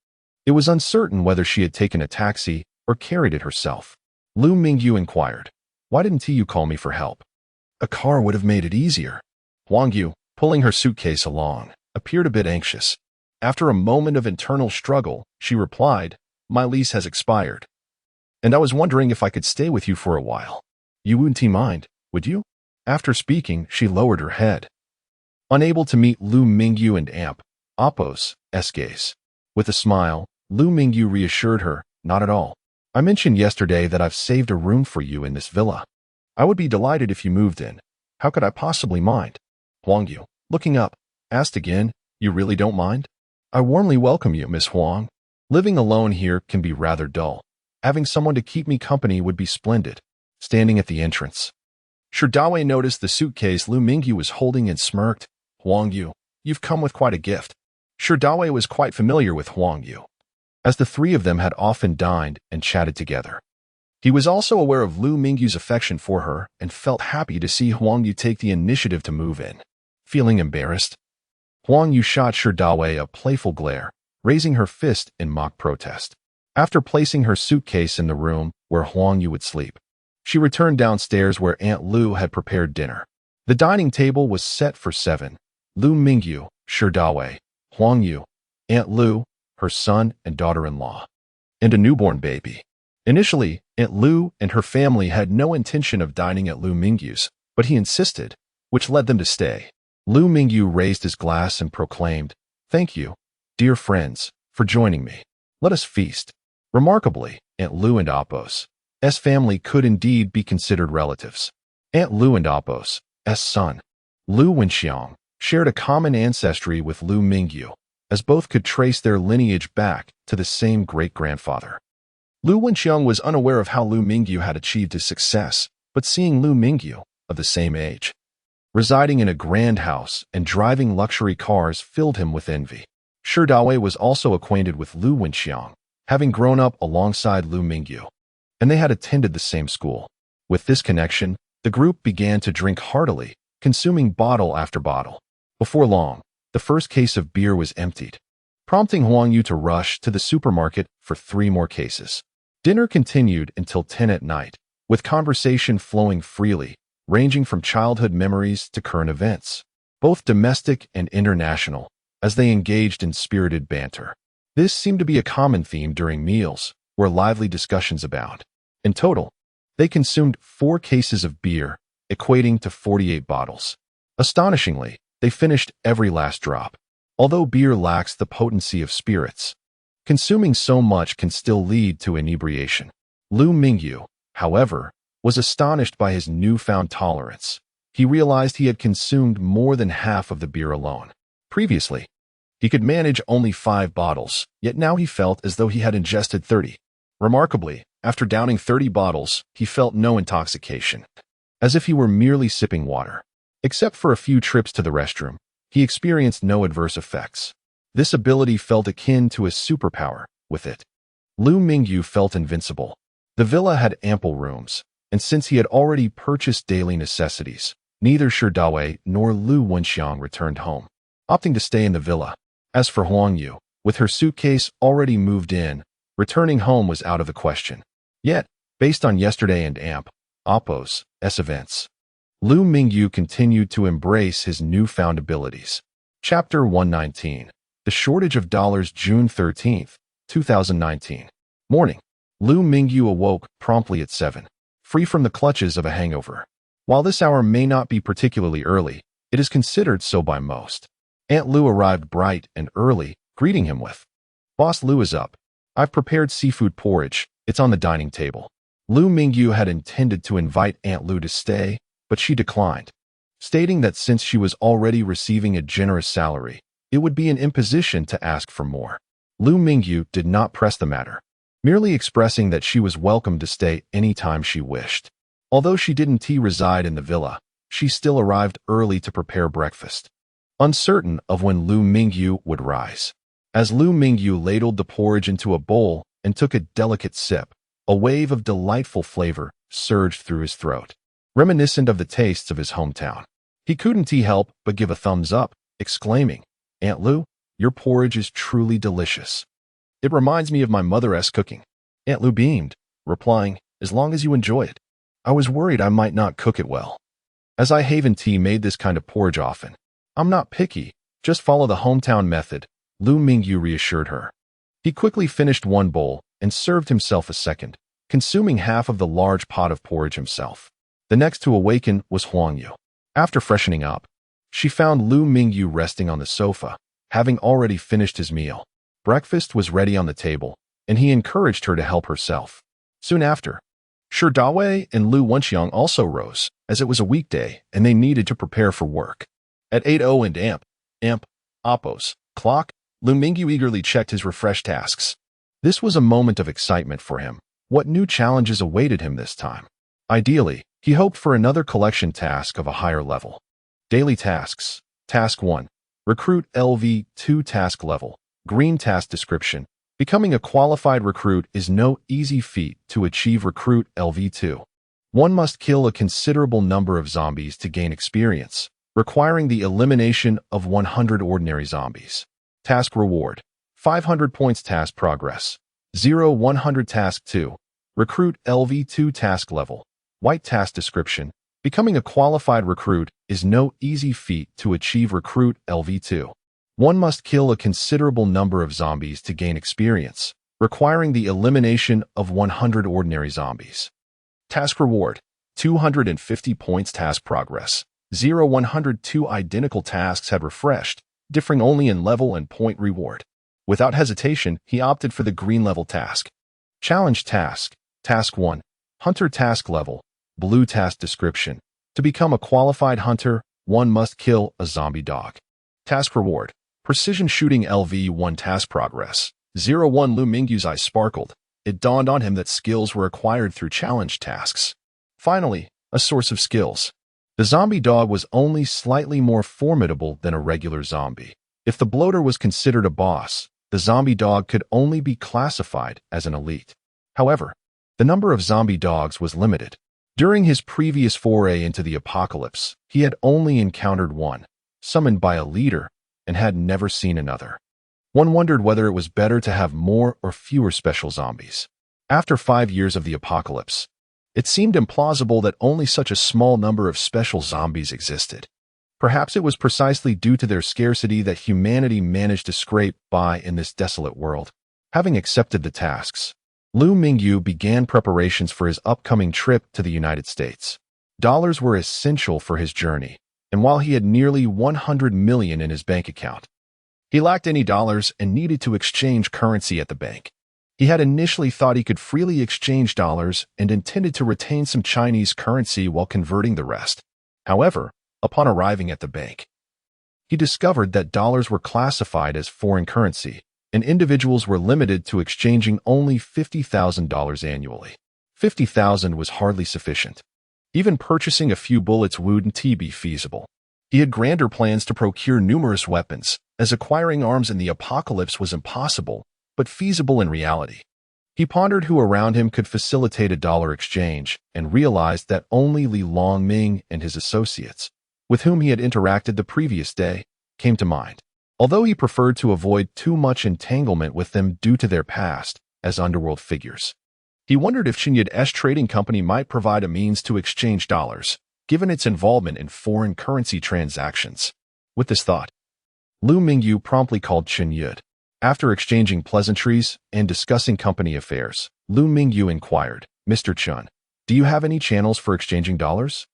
A: It was uncertain whether she had taken a taxi or carried it herself. Liu Mingyu inquired, "Why didn't you call me for help? A car would have made it easier." Huang Yu, pulling her suitcase along, appeared a bit anxious. After a moment of internal struggle, she replied, "My lease has expired, and I was wondering if I could stay with you for a while. You wouldn't mind, would you?" After speaking, she lowered her head, unable to meet Liu Mingyu and Aunt Apos' gaze. With a smile, Liu Mingyu reassured her, "Not at all. I mentioned yesterday that I've saved a room for you in this villa. I would be delighted if you moved in. How could I possibly mind?" Huang Yu, looking up, asked again, "You really don't mind?" "I warmly welcome you, Miss Huang. Living alone here can be rather dull. Having someone to keep me company would be splendid." Standing at the entrance, Shi Dawei noticed the suitcase Liu Mingyu was holding and smirked. "Huang Yu, you've come with quite a gift." Shi Dawei was quite familiar with Huang Yu, as the three of them had often dined and chatted together. He was also aware of Liu Mingyu's affection for her and felt happy to see Huang Yu take the initiative to move in. Feeling embarrassed, Huang Yu shot Shi Dawei a playful glare, raising her fist in mock protest. After placing her suitcase in the room where Huang Yu would sleep, she returned downstairs where Aunt Lu had prepared dinner. The dining table was set for 7. Liu Mingyu, Shi Dawei, Huang Yu, Aunt Lu, her son and daughter-in-law, and a newborn baby. Initially, Aunt Lu and her family had no intention of dining at Liu Mingyu's, but he insisted, which led them to stay. Liu Mingyu raised his glass and proclaimed, "Thank you, dear friends, for joining me. Let us feast." Remarkably, Aunt Lu and Apos' family could indeed be considered relatives. Aunt Lu and Apos' son, Liu Wenxiang, shared a common ancestry with Liu Mingyu, as both could trace their lineage back to the same great-grandfather. Liu Wenxiang was unaware of how Liu Mingyu had achieved his success, but seeing Liu Mingyu, of the same age, residing in a grand house and driving luxury cars filled him with envy. Shi Dawei was also acquainted with Liu Wenxiang, having grown up alongside Liu Mingyu, and they had attended the same school. With this connection, the group began to drink heartily, consuming bottle after bottle. Before long, the first case of beer was emptied, prompting Huang Yu to rush to the supermarket for 3 more cases. Dinner continued until 10 at night, with conversation flowing freely, ranging from childhood memories to current events, both domestic and international, as they engaged in spirited banter. This seemed to be a common theme during meals, where lively discussions abound. In total, they consumed 4 cases of beer, equating to 48 bottles. Astonishingly, they finished every last drop. Although beer lacks the potency of spirits, consuming so much can still lead to inebriation. Liu Mingyu, however, was astonished by his newfound tolerance. He realized he had consumed more than half of the beer alone. Previously, He could manage only 5 bottles, yet now he felt as though he had ingested 30. Remarkably, after downing 30 bottles, he felt no intoxication, as if he were merely sipping water. Except for a few trips to the restroom, he experienced no adverse effects. This ability felt akin to a superpower. With it, Liu Mingyu felt invincible. The villa had ample rooms, and since he had already purchased daily necessities, neither Shi Dawei nor Liu Wenxiang returned home, opting to stay in the villa. As for Huang Yu, with her suitcase already moved in, returning home was out of the question. Yet, based on yesterday and Oppo's events, Liu Mingyu continued to embrace his newfound abilities. Chapter 119. The Shortage of Dollars. June 13, 2019. Morning. Liu Mingyu awoke promptly at 7, free from the clutches of a hangover. While this hour may not be particularly early, it is considered so by most. Aunt Liu arrived bright and early, greeting him with, "Boss Liu is up. I've prepared seafood porridge. It's on the dining table." Liu Mingyu had intended to invite Aunt Liu to stay, but she declined, stating that since she was already receiving a generous salary, it would be an imposition to ask for more. Liu Mingyu did not press the matter, merely expressing that she was welcome to stay any time she wished. Although she didn't reside in the villa, she still arrived early to prepare breakfast, uncertain of when Liu Mingyu would rise. As Liu Mingyu ladled the porridge into a bowl and took a delicate sip, a wave of delightful flavor surged through his throat, reminiscent of the tastes of his hometown. He couldn't help but give a thumbs up, exclaiming, "Aunt Liu, your porridge is truly delicious. It reminds me of my mother's cooking." Aunt Liu beamed, replying, "As long as you enjoy it. I was worried I might not cook it well, as I haven't made this kind of porridge often. I'm not picky, just follow the hometown method," Liu Mingyu reassured her. He quickly finished one bowl and served himself a second, consuming half of the large pot of porridge himself. The next to awaken was Huang Yu. After freshening up, she found Liu Mingyu resting on the sofa, having already finished his meal. Breakfast was ready on the table, and he encouraged her to help herself. Soon after, Shi Dawei and Liu Wenxiang also rose, as it was a weekday and they needed to prepare for work. At 8:00 and Oppo's clock, Liu Mingyu eagerly checked his refresh tasks. This was a moment of excitement for him. What new challenges awaited him this time? Ideally, he hoped for another collection task of a higher level. Daily tasks. Task 1. Recruit LV2 task level. Green task description. Becoming a qualified recruit is no easy feat. To achieve recruit LV2, one must kill a considerable number of zombies to gain experience, requiring the elimination of 100 ordinary zombies. Task reward. 500 points. Task progress. 0-100. Task 2. Recruit LV2 task level. White task description. Becoming a qualified recruit is no easy feat. To achieve recruit LV2, one must kill a considerable number of zombies to gain experience, requiring the elimination of 100 ordinary zombies. Task reward. 250 points. Task progress. 0-100. Two identical tasks had refreshed, differing only in level and point reward. Without hesitation, he opted for the green level task. Challenge task. Task 1. Hunter task level. Blue task description. To become a qualified hunter, one must kill a zombie dog. Task reward. Precision shooting LV1. Task progress. 0-1. Liu Mingyu's eyes sparkled. It dawned on him that skills were acquired through challenge tasks. Finally, a source of skills. The zombie dog was only slightly more formidable than a regular zombie. If the bloater was considered a boss, the zombie dog could only be classified as an elite. However, the number of zombie dogs was limited. During his previous foray into the apocalypse, he had only encountered one, summoned by a leader, and had never seen another. One wondered whether it was better to have more or fewer special zombies. After 5 years of the apocalypse, it seemed implausible that only such a small number of special zombies existed. Perhaps it was precisely due to their scarcity that humanity managed to scrape by in this desolate world. Having accepted the tasks, Liu Mingyu began preparations for his upcoming trip to the United States. Dollars were essential for his journey, and while he had nearly 100 million in his bank account, he lacked any dollars and needed to exchange currency at the bank. He had initially thought he could freely exchange dollars and intended to retain some Chinese currency while converting the rest. However, upon arriving at the bank, he discovered that dollars were classified as foreign currency, and individuals were limited to exchanging only $50,000 annually. $50,000 was hardly sufficient. Even purchasing a few bullets wouldn't be feasible. He had grander plans to procure numerous weapons, as acquiring arms in the apocalypse was impossible, but feasible in reality. He pondered who around him could facilitate a dollar exchange and realized that only Li Longming and his associates, with whom he had interacted the previous day, came to mind. Although he preferred to avoid too much entanglement with them due to their past as underworld figures. He wondered if Qinyu's trading company might provide a means to exchange dollars, given its involvement in foreign currency transactions. With this thought, Liu Mingyu promptly called Qinyu. After exchanging pleasantries and discussing company affairs, Liu Mingyu inquired, "Mr. Chun, do you have any channels for exchanging dollars?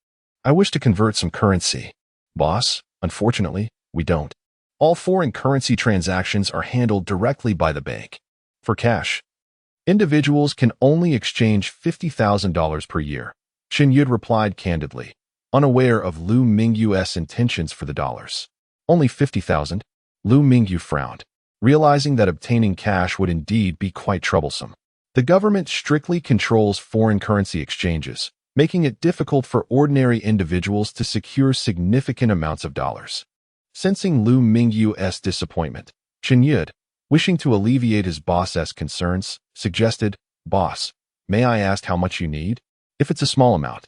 A: I wish to convert some currency." "Boss, unfortunately, we don't. All foreign currency transactions are handled directly by the bank. For cash, individuals can only exchange $50,000 per year," Qinyuan replied candidly, unaware of Liu Mingyu's intentions for the dollars. "Only 50,000? Liu Mingyu frowned, realizing that obtaining cash would indeed be quite troublesome. The government strictly controls foreign currency exchanges, making it difficult for ordinary individuals to secure significant amounts of dollars. Sensing Liu Mingyu's disappointment, Qinyuan, wishing to alleviate his boss's concerns, suggested, "Boss, may I ask how much you need? If it's a small amount,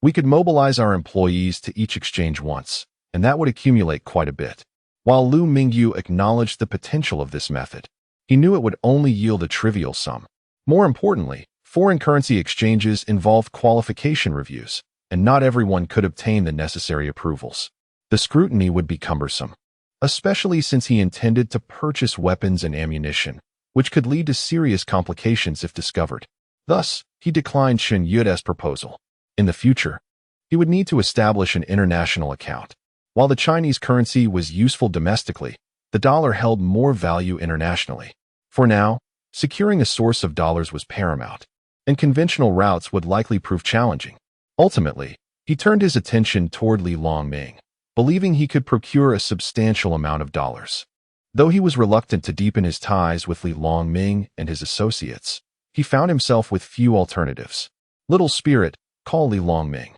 A: we could mobilize our employees to each exchange once, and that would accumulate quite a bit." While Liu Mingyu acknowledged the potential of this method, he knew it would only yield a trivial sum. More importantly, foreign currency exchanges involved qualification reviews, and not everyone could obtain the necessary approvals. The scrutiny would be cumbersome, especially since he intended to purchase weapons and ammunition, which could lead to serious complications if discovered. Thus, he declined Qinyu's proposal. In the future, he would need to establish an international account. While the Chinese currency was useful domestically, the dollar held more value internationally. For now, securing a source of dollars was paramount, and conventional routes would likely prove challenging. Ultimately, he turned his attention toward Li Longming, believing he could procure a substantial amount of dollars. Though he was reluctant to deepen his ties with Li Longming and his associates, he found himself with few alternatives. "Little spirit, call Li Longming."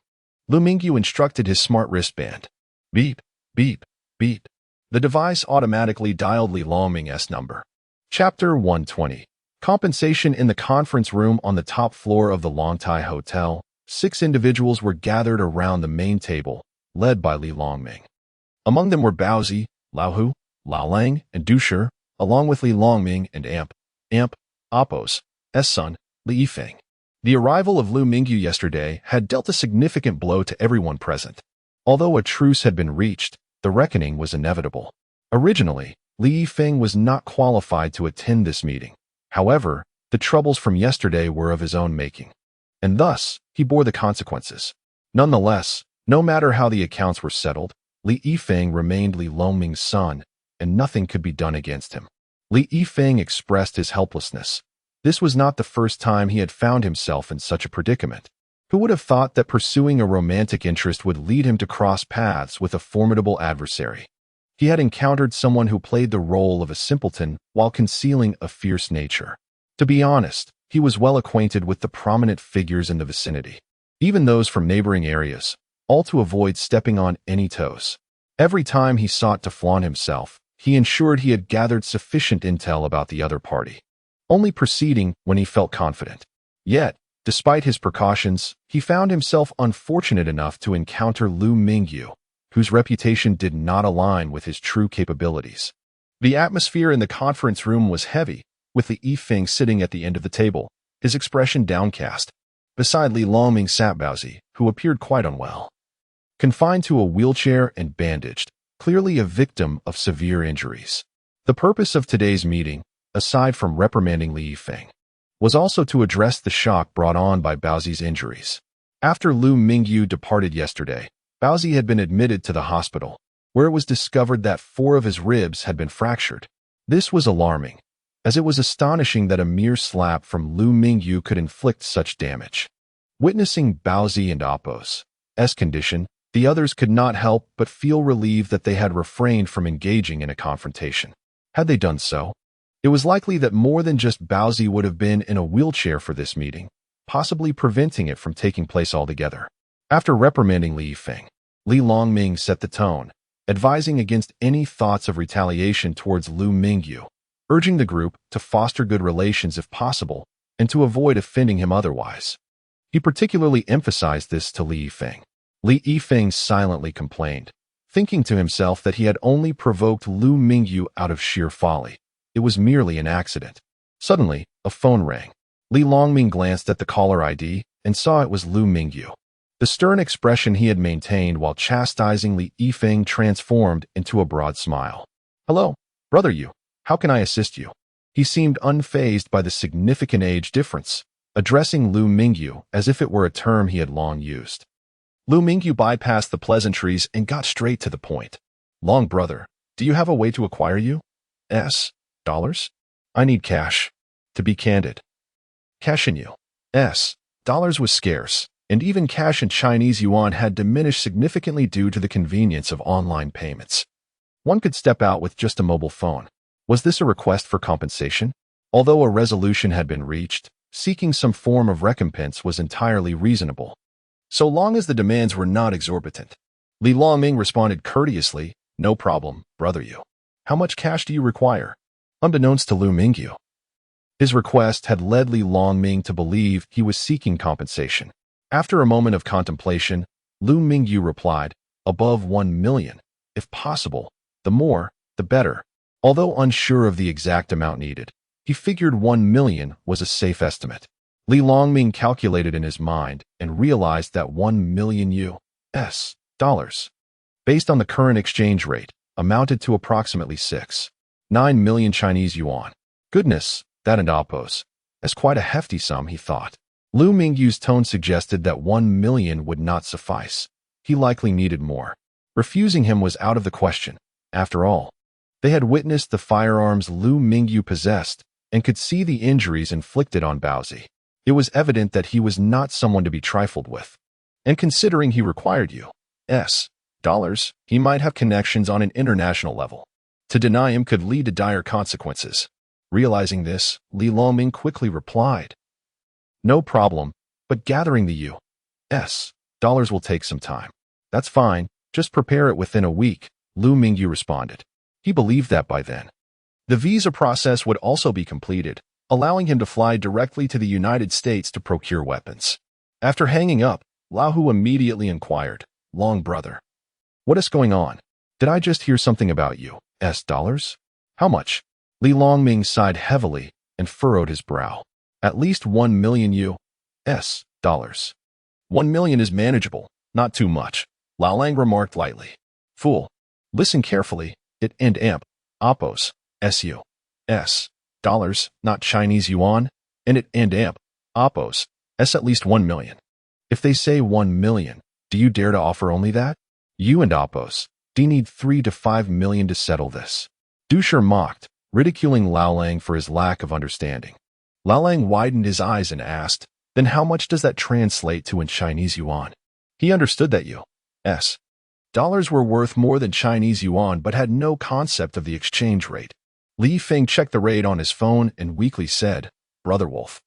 A: Liu Mingyu instructed his smart wristband. Beep, beep, beep. The device automatically dialed Li Longming's number. Chapter 120. Compensation. In the conference room on the top floor of the Longtai Hotel, 6 individuals were gathered around the main table, led by Li Longming. Among them were Baozi, Laohu, Lao Lang, and Dusher, along with Li Longming and Apos, son, Li Yifeng. The arrival of Liu Mingyu yesterday had dealt a significant blow to everyone present. Although a truce had been reached, the reckoning was inevitable. Originally, Li Yifeng was not qualified to attend this meeting. However, the troubles from yesterday were of his own making, and thus he bore the consequences. Nonetheless, no matter how the accounts were settled, Li Yifeng remained Li Longming's son, and nothing could be done against him. Li Yifeng expressed his helplessness. This was not the first time he had found himself in such a predicament. Who would have thought that pursuing a romantic interest would lead him to cross paths with a formidable adversary? He had encountered someone who played the role of a simpleton while concealing a fierce nature. To be honest, he was well acquainted with the prominent figures in the vicinity, even those from neighboring areas, all to avoid stepping on any toes. Every time he sought to flaunt himself, he ensured he had gathered sufficient intel about the other party, only proceeding when he felt confident. Yet, despite his precautions, he found himself unfortunate enough to encounter Liu Mingyu, whose reputation did not align with his true capabilities. The atmosphere in the conference room was heavy, with Li Yifeng sitting at the end of the table, his expression downcast. Beside Li Longming sat Baozi, who appeared quite unwell, confined to a wheelchair and bandaged, clearly a victim of severe injuries. The purpose of today's meeting, aside from reprimanding Li Yifeng, was also to address the shock brought on by Baozi's injuries. After Liu Mingyu departed yesterday, Baozi had been admitted to the hospital, where it was discovered that 4 of his ribs had been fractured. This was alarming, as it was astonishing that a mere slap from Liu Mingyu could inflict such damage. Witnessing Baozi and Apos' condition, The others could not help but feel relieved that they had refrained from engaging in a confrontation. Had they done so, it was likely that more than just Baozi would have been in a wheelchair for this meeting, possibly preventing it from taking place altogether. After reprimanding Li Yifeng, Li Longming set the tone, advising against any thoughts of retaliation towards Liu Mingyu, urging the group to foster good relations if possible and to avoid offending him otherwise. He particularly emphasized this to Li Yifeng. Li Yifeng silently complained, thinking to himself that he had only provoked Liu Mingyu out of sheer folly. It was merely an accident. Suddenly, a phone rang. Li Longming glanced at the caller ID and saw it was Liu Mingyu. The stern expression he had maintained while chastising Li Yifeng transformed into a broad smile. "Hello, brother Yu. How can I assist you?" He seemed unfazed by the significant age difference, addressing Liu Mingyu as if it were a term he had long used. Liu Mingyu bypassed the pleasantries and got straight to the point. "Long brother, do you have a way to acquire U.S. dollars? I need cash. To be candid, cash in U.S. dollars was scarce, and even cash in Chinese yuan had diminished significantly due to the convenience of online payments. One could step out with just a mobile phone. Was this a request for compensation? Although a resolution had been reached, seeking some form of recompense was entirely reasonable, so long as the demands were not exorbitant. Li Longming responded courteously, "No problem, brother Yu. How much cash do you require?" Unbeknownst to Liu Mingyu, his request had led Li Longming to believe he was seeking compensation. After a moment of contemplation, Liu Mingyu replied, "Above 1 million, if possible. The more, the better." Although unsure of the exact amount needed, he figured 1 million was a safe estimate. Li Longming calculated in his mind and realized that 1 million U.S. dollars, based on the current exchange rate, amounted to approximately 6.9 million Chinese yuan. Goodness, that and Oppos. That's quite a hefty sum, he thought. Liu Mingyu's tone suggested that 1 million would not suffice. He likely needed more. Refusing him was out of the question. After all, they had witnessed the firearms Liu Mingyu possessed and could see the injuries inflicted on Baozi. It was evident that he was not someone to be trifled with. And considering he required U.S. dollars, he might have connections on an international level. To deny him could lead to dire consequences. Realizing this, Li Longming quickly replied, "No problem, but gathering the U.S. dollars will take some time." "That's fine, just prepare it within a week," Liu Mingyu responded. He believed that by then, the visa process would also be completed, allowing him to fly directly to the United States to procure weapons. After hanging up, Lao Hu immediately inquired, "Long brother, what is going on? Did I just hear something about U.S. dollars? How much?" Li Longming sighed heavily and furrowed his brow. "At least 1 million U.S. dollars. 1 million is manageable, not too much," Lao Lang remarked lightly. "Fool, listen carefully. It and amp, Oppos, S.U.S. dollars, not Chinese yuan, and it and amp, Oppos, S at least 1 million. If they say 1 million, do you dare to offer only that? You and Oppos, do need 3 to 5 million to settle this." Dusher mocked, ridiculing Lao Lang for his lack of understanding. Lao Lang widened his eyes and asked, "Then how much does that translate to in Chinese yuan?" He understood that U.S. dollars were worth more than Chinese yuan but had no concept of the exchange rate. Li Yifeng checked the rate on his phone and weakly said, "Brother Wolf,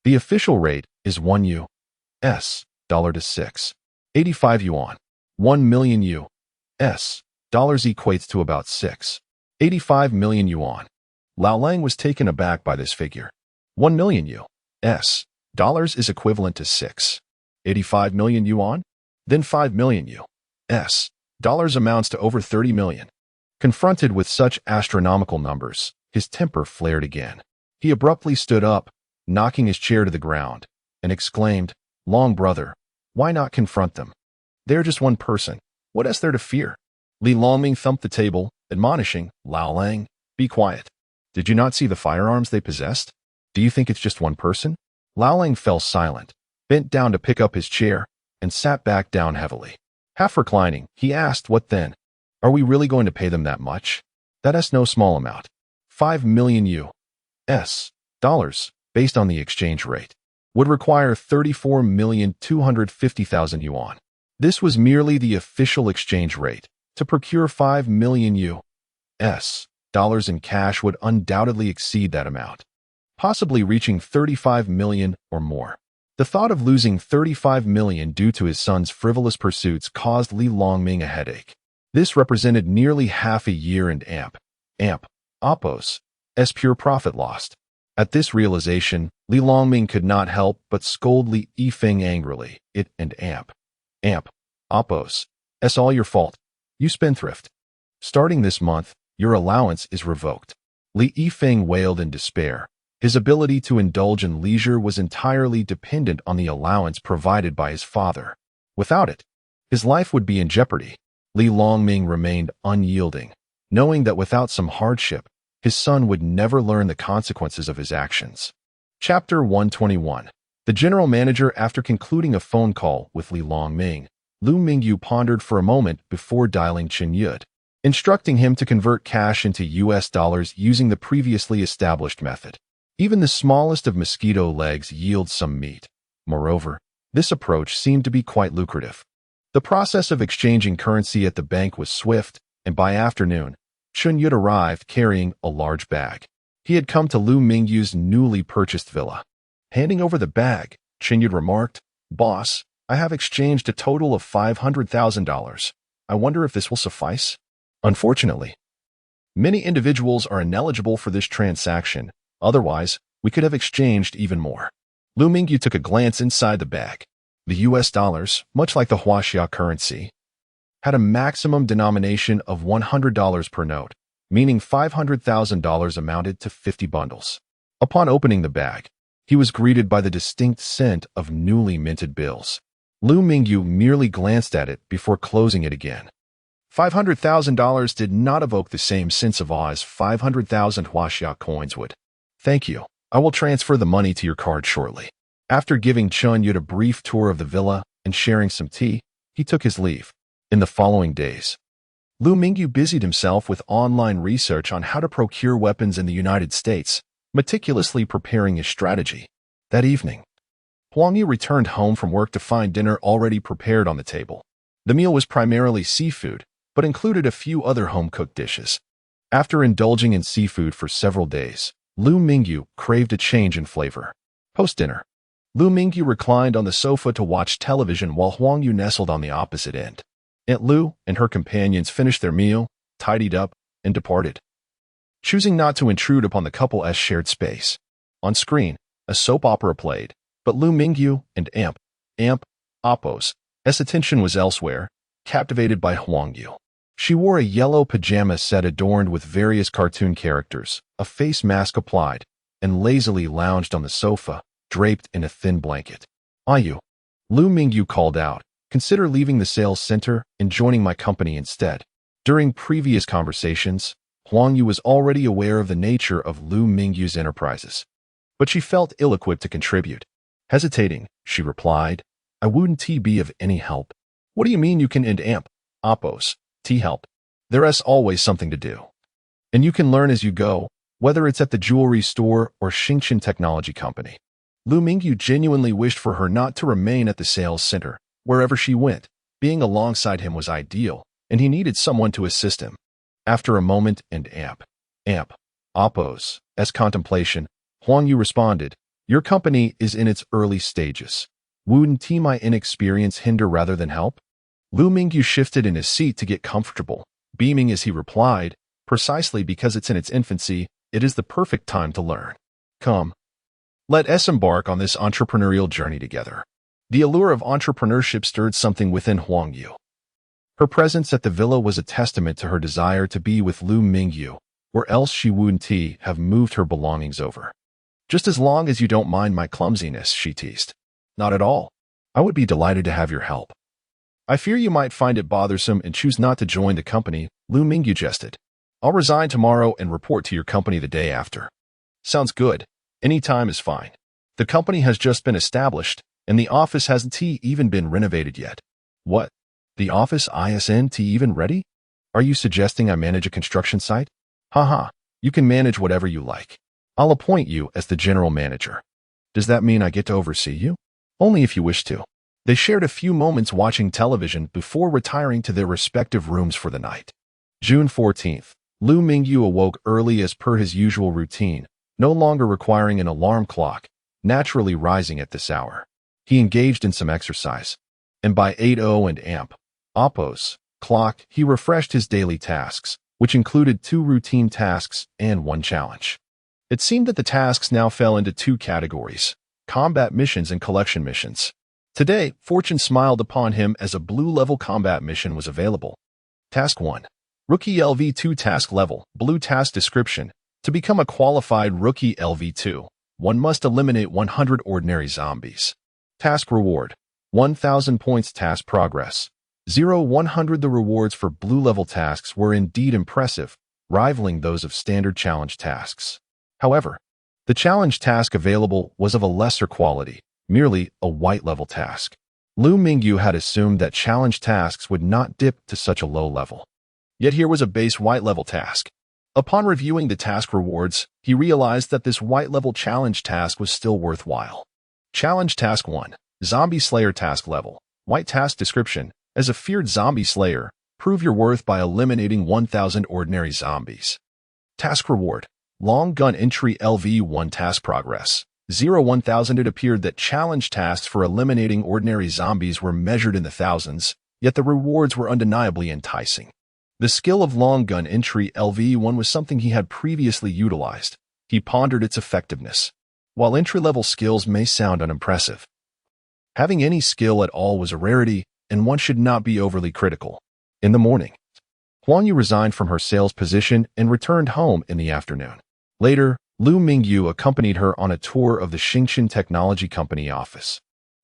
A: the official rate is 1 U.S. dollar to 6.85 yuan. 1 million U.S. dollars equates to about 6.85 million yuan." Lao Lang was taken aback by this figure. 1 million U.S. dollars is equivalent to 6.85 million yuan? Then 5 million U.S. dollars amounts to over 30 million. Confronted with such astronomical numbers, his temper flared again. He abruptly stood up, knocking his chair to the ground, and exclaimed, "Long brother, why not confront them? They're just one person. What is there to fear?" Li Longming thumped the table, admonishing, "Lao Lang, be quiet. Did you not see the firearms they possessed? Do you think it's just one person?" Lao Lang fell silent, bent down to pick up his chair, and sat back down heavily. Half reclining, he asked, "What then? Are we really going to pay them that much? That's no small amount. 5 million U.S. dollars, based on the exchange rate, would require 34,250,000 yuan. This was merely the official exchange rate. To procure 5 million US dollars in cash would undoubtedly exceed that amount, possibly reaching 35 million or more. The thought of losing 35 million due to his son's frivolous pursuits caused Li Longming a headache. This represented nearly half a year in Oppos' pure profit lost. At this realization, Li Longming could not help but scold Li Yifeng angrily. It and Oppos. It's all your fault, you spendthrift. Starting this month, your allowance is revoked. Li Yifeng wailed in despair. His ability to indulge in leisure was entirely dependent on the allowance provided by his father. Without it, his life would be in jeopardy. Li Longming remained unyielding, knowing that without some hardship, his son would never learn the consequences of his actions. Chapter 121. The general manager, after concluding a phone call with Li Longming, Liu Mingyu pondered for a moment before dialing Chen Yud, instructing him to convert cash into US dollars using the previously established method. Even the smallest of mosquito legs yields some meat. Moreover, this approach seemed to be quite lucrative. The process of exchanging currency at the bank was swift, and by afternoon, Chen Yud arrived carrying a large bag. He had come to Liu Mingyu's newly purchased villa. Handing over the bag, Chen Yud remarked, "Boss, I have exchanged a total of $500,000. I wonder if this will suffice?" Unfortunately, many individuals are ineligible for this transaction. Otherwise, we could have exchanged even more. Liu Mingyu took a glance inside the bag. The US dollars, much like the Huaxia currency, had a maximum denomination of $100 per note, meaning $500,000 amounted to 50 bundles. Upon opening the bag, he was greeted by the distinct scent of newly minted bills. Liu Mingyu merely glanced at it before closing it again. $500,000 did not evoke the same sense of awe as 500,000 Huaxia coins would. "Thank you. I will transfer the money to your card shortly." After giving Chen Yud a brief tour of the villa and sharing some tea, he took his leave. In the following days, Liu Mingyu busied himself with online research on how to procure weapons in the United States, meticulously preparing his strategy. That evening, Huang Yu returned home from work to find dinner already prepared on the table. The meal was primarily seafood, but included a few other home-cooked dishes. After indulging in seafood for several days, Liu Mingyu craved a change in flavor. Post-dinner, Liu Mingyu reclined on the sofa to watch television while Huang Yu nestled on the opposite end. Aunt Liu and her companions finished their meal, tidied up, and departed, choosing not to intrude upon the couple's shared space. On screen, a soap opera played, but Liu Mingyu and Oppos' attention was elsewhere, captivated by Huang Yu. She wore a yellow pajama set adorned with various cartoon characters, a face mask applied, and lazily lounged on the sofa, draped in a thin blanket. "Ayu," Liu Mingyu called out, "consider leaving the sales center and joining my company instead." During previous conversations, Huang Yu was already aware of the nature of Liu Mingyu's enterprises, but she felt ill-equipped to contribute. Hesitating, she replied, "I wouldn't be of any help." "What do you mean you can end Oppos' help? There's always something to do. And you can learn as you go, whether it's at the jewelry store or Xingqian Technology Company." Liu Mingyu genuinely wished for her not to remain at the sales center. Wherever she went, being alongside him was ideal, and he needed someone to assist him. After a moment and Oppos' contemplation, Huang Yu responded, "Your company is in its early stages. Wouldn't my inexperience hinder rather than help?" Liu Mingyu shifted in his seat to get comfortable, beaming as he replied, "Precisely because it's in its infancy, it is the perfect time to learn. Come, let us embark on this entrepreneurial journey together." The allure of entrepreneurship stirred something within Huang Yu. Her presence at the villa was a testament to her desire to be with Liu Mingyu, or else she wouldn't have moved her belongings over. "Just as long as you don't mind my clumsiness," she teased. "Not at all. I would be delighted to have your help." "I fear you might find it bothersome and choose not to join the company," Liu Mingyu jested. "I'll resign tomorrow and report to your company the day after." "Sounds good. Any time is fine. The company has just been established, and the office hasn't even been renovated yet." "What? The office isn't even ready? Are you suggesting I manage a construction site?" "Haha, you can manage whatever you like. I'll appoint you as the general manager." "Does that mean I get to oversee you?" "Only if you wish to." They shared a few moments watching television before retiring to their respective rooms for the night. June 14th. Liu Mingyu awoke early as per his usual routine, no longer requiring an alarm clock, naturally rising at this hour. He engaged in some exercise, and by 8:00 and amp. Oppos clock, he refreshed his daily tasks, which included 2 routine tasks and 1 challenge. It seemed that the tasks now fell into 2 categories: combat missions and collection missions. Today, fortune smiled upon him as a blue-level combat mission was available. Task 1. Rookie LV2 Task Level, Blue Task Description. To become a qualified Rookie LV2, one must eliminate 100 ordinary zombies. Task Reward. 1,000 points. Task Progress. 0-100. The rewards for blue-level tasks were indeed impressive, rivaling those of standard challenge tasks. However, the challenge task available was of a lesser quality, merely a white-level task. Liu Mingyu had assumed that challenge tasks would not dip to such a low level. Yet here was a base white-level task. Upon reviewing the task rewards, he realized that this white-level challenge task was still worthwhile. Challenge Task 1. Zombie Slayer Task Level. White Task Description. As a feared zombie slayer, prove your worth by eliminating 1,000 ordinary zombies. Task Reward. Long Gun Entry LV1 Task Progress. 0-1,000. It appeared that challenge tasks for eliminating ordinary zombies were measured in the thousands, yet the rewards were undeniably enticing. The skill of Long Gun Entry LV1 was something he had previously utilized. He pondered its effectiveness. While entry-level skills may sound unimpressive, having any skill at all was a rarity, and one should not be overly critical. In the morning, Huang Yu resigned from her sales position and returned home in the afternoon. Later, Liu Mingyu accompanied her on a tour of the Xingshan Technology Company office.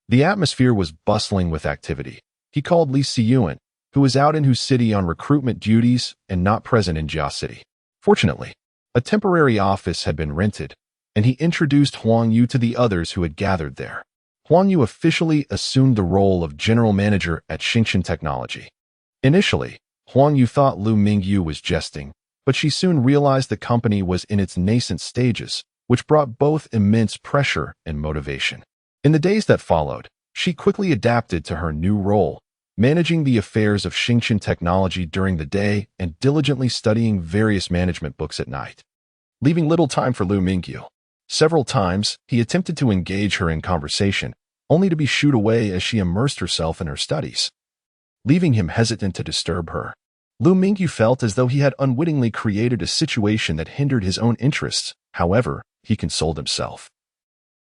A: The atmosphere was bustling with activity. He called Li Siyuan, who was out in Hu City on recruitment duties and not present in Jia City. Fortunately, a temporary office had been rented, and he introduced Huang Yu to the others who had gathered there. Huang Yu officially assumed the role of general manager at Xingshan Technology. Initially, Huang Yu thought Liu Mingyu was jesting, but she soon realized the company was in its nascent stages, which brought both immense pressure and motivation. In the days that followed, she quickly adapted to her new role, managing the affairs of Xingshan Technology during the day and diligently studying various management books at night, leaving little time for Liu Mingyu. Several times, he attempted to engage her in conversation, only to be shooed away as she immersed herself in her studies, leaving him hesitant to disturb her. Liu Mingyu felt as though he had unwittingly created a situation that hindered his own interests. However, he consoled himself,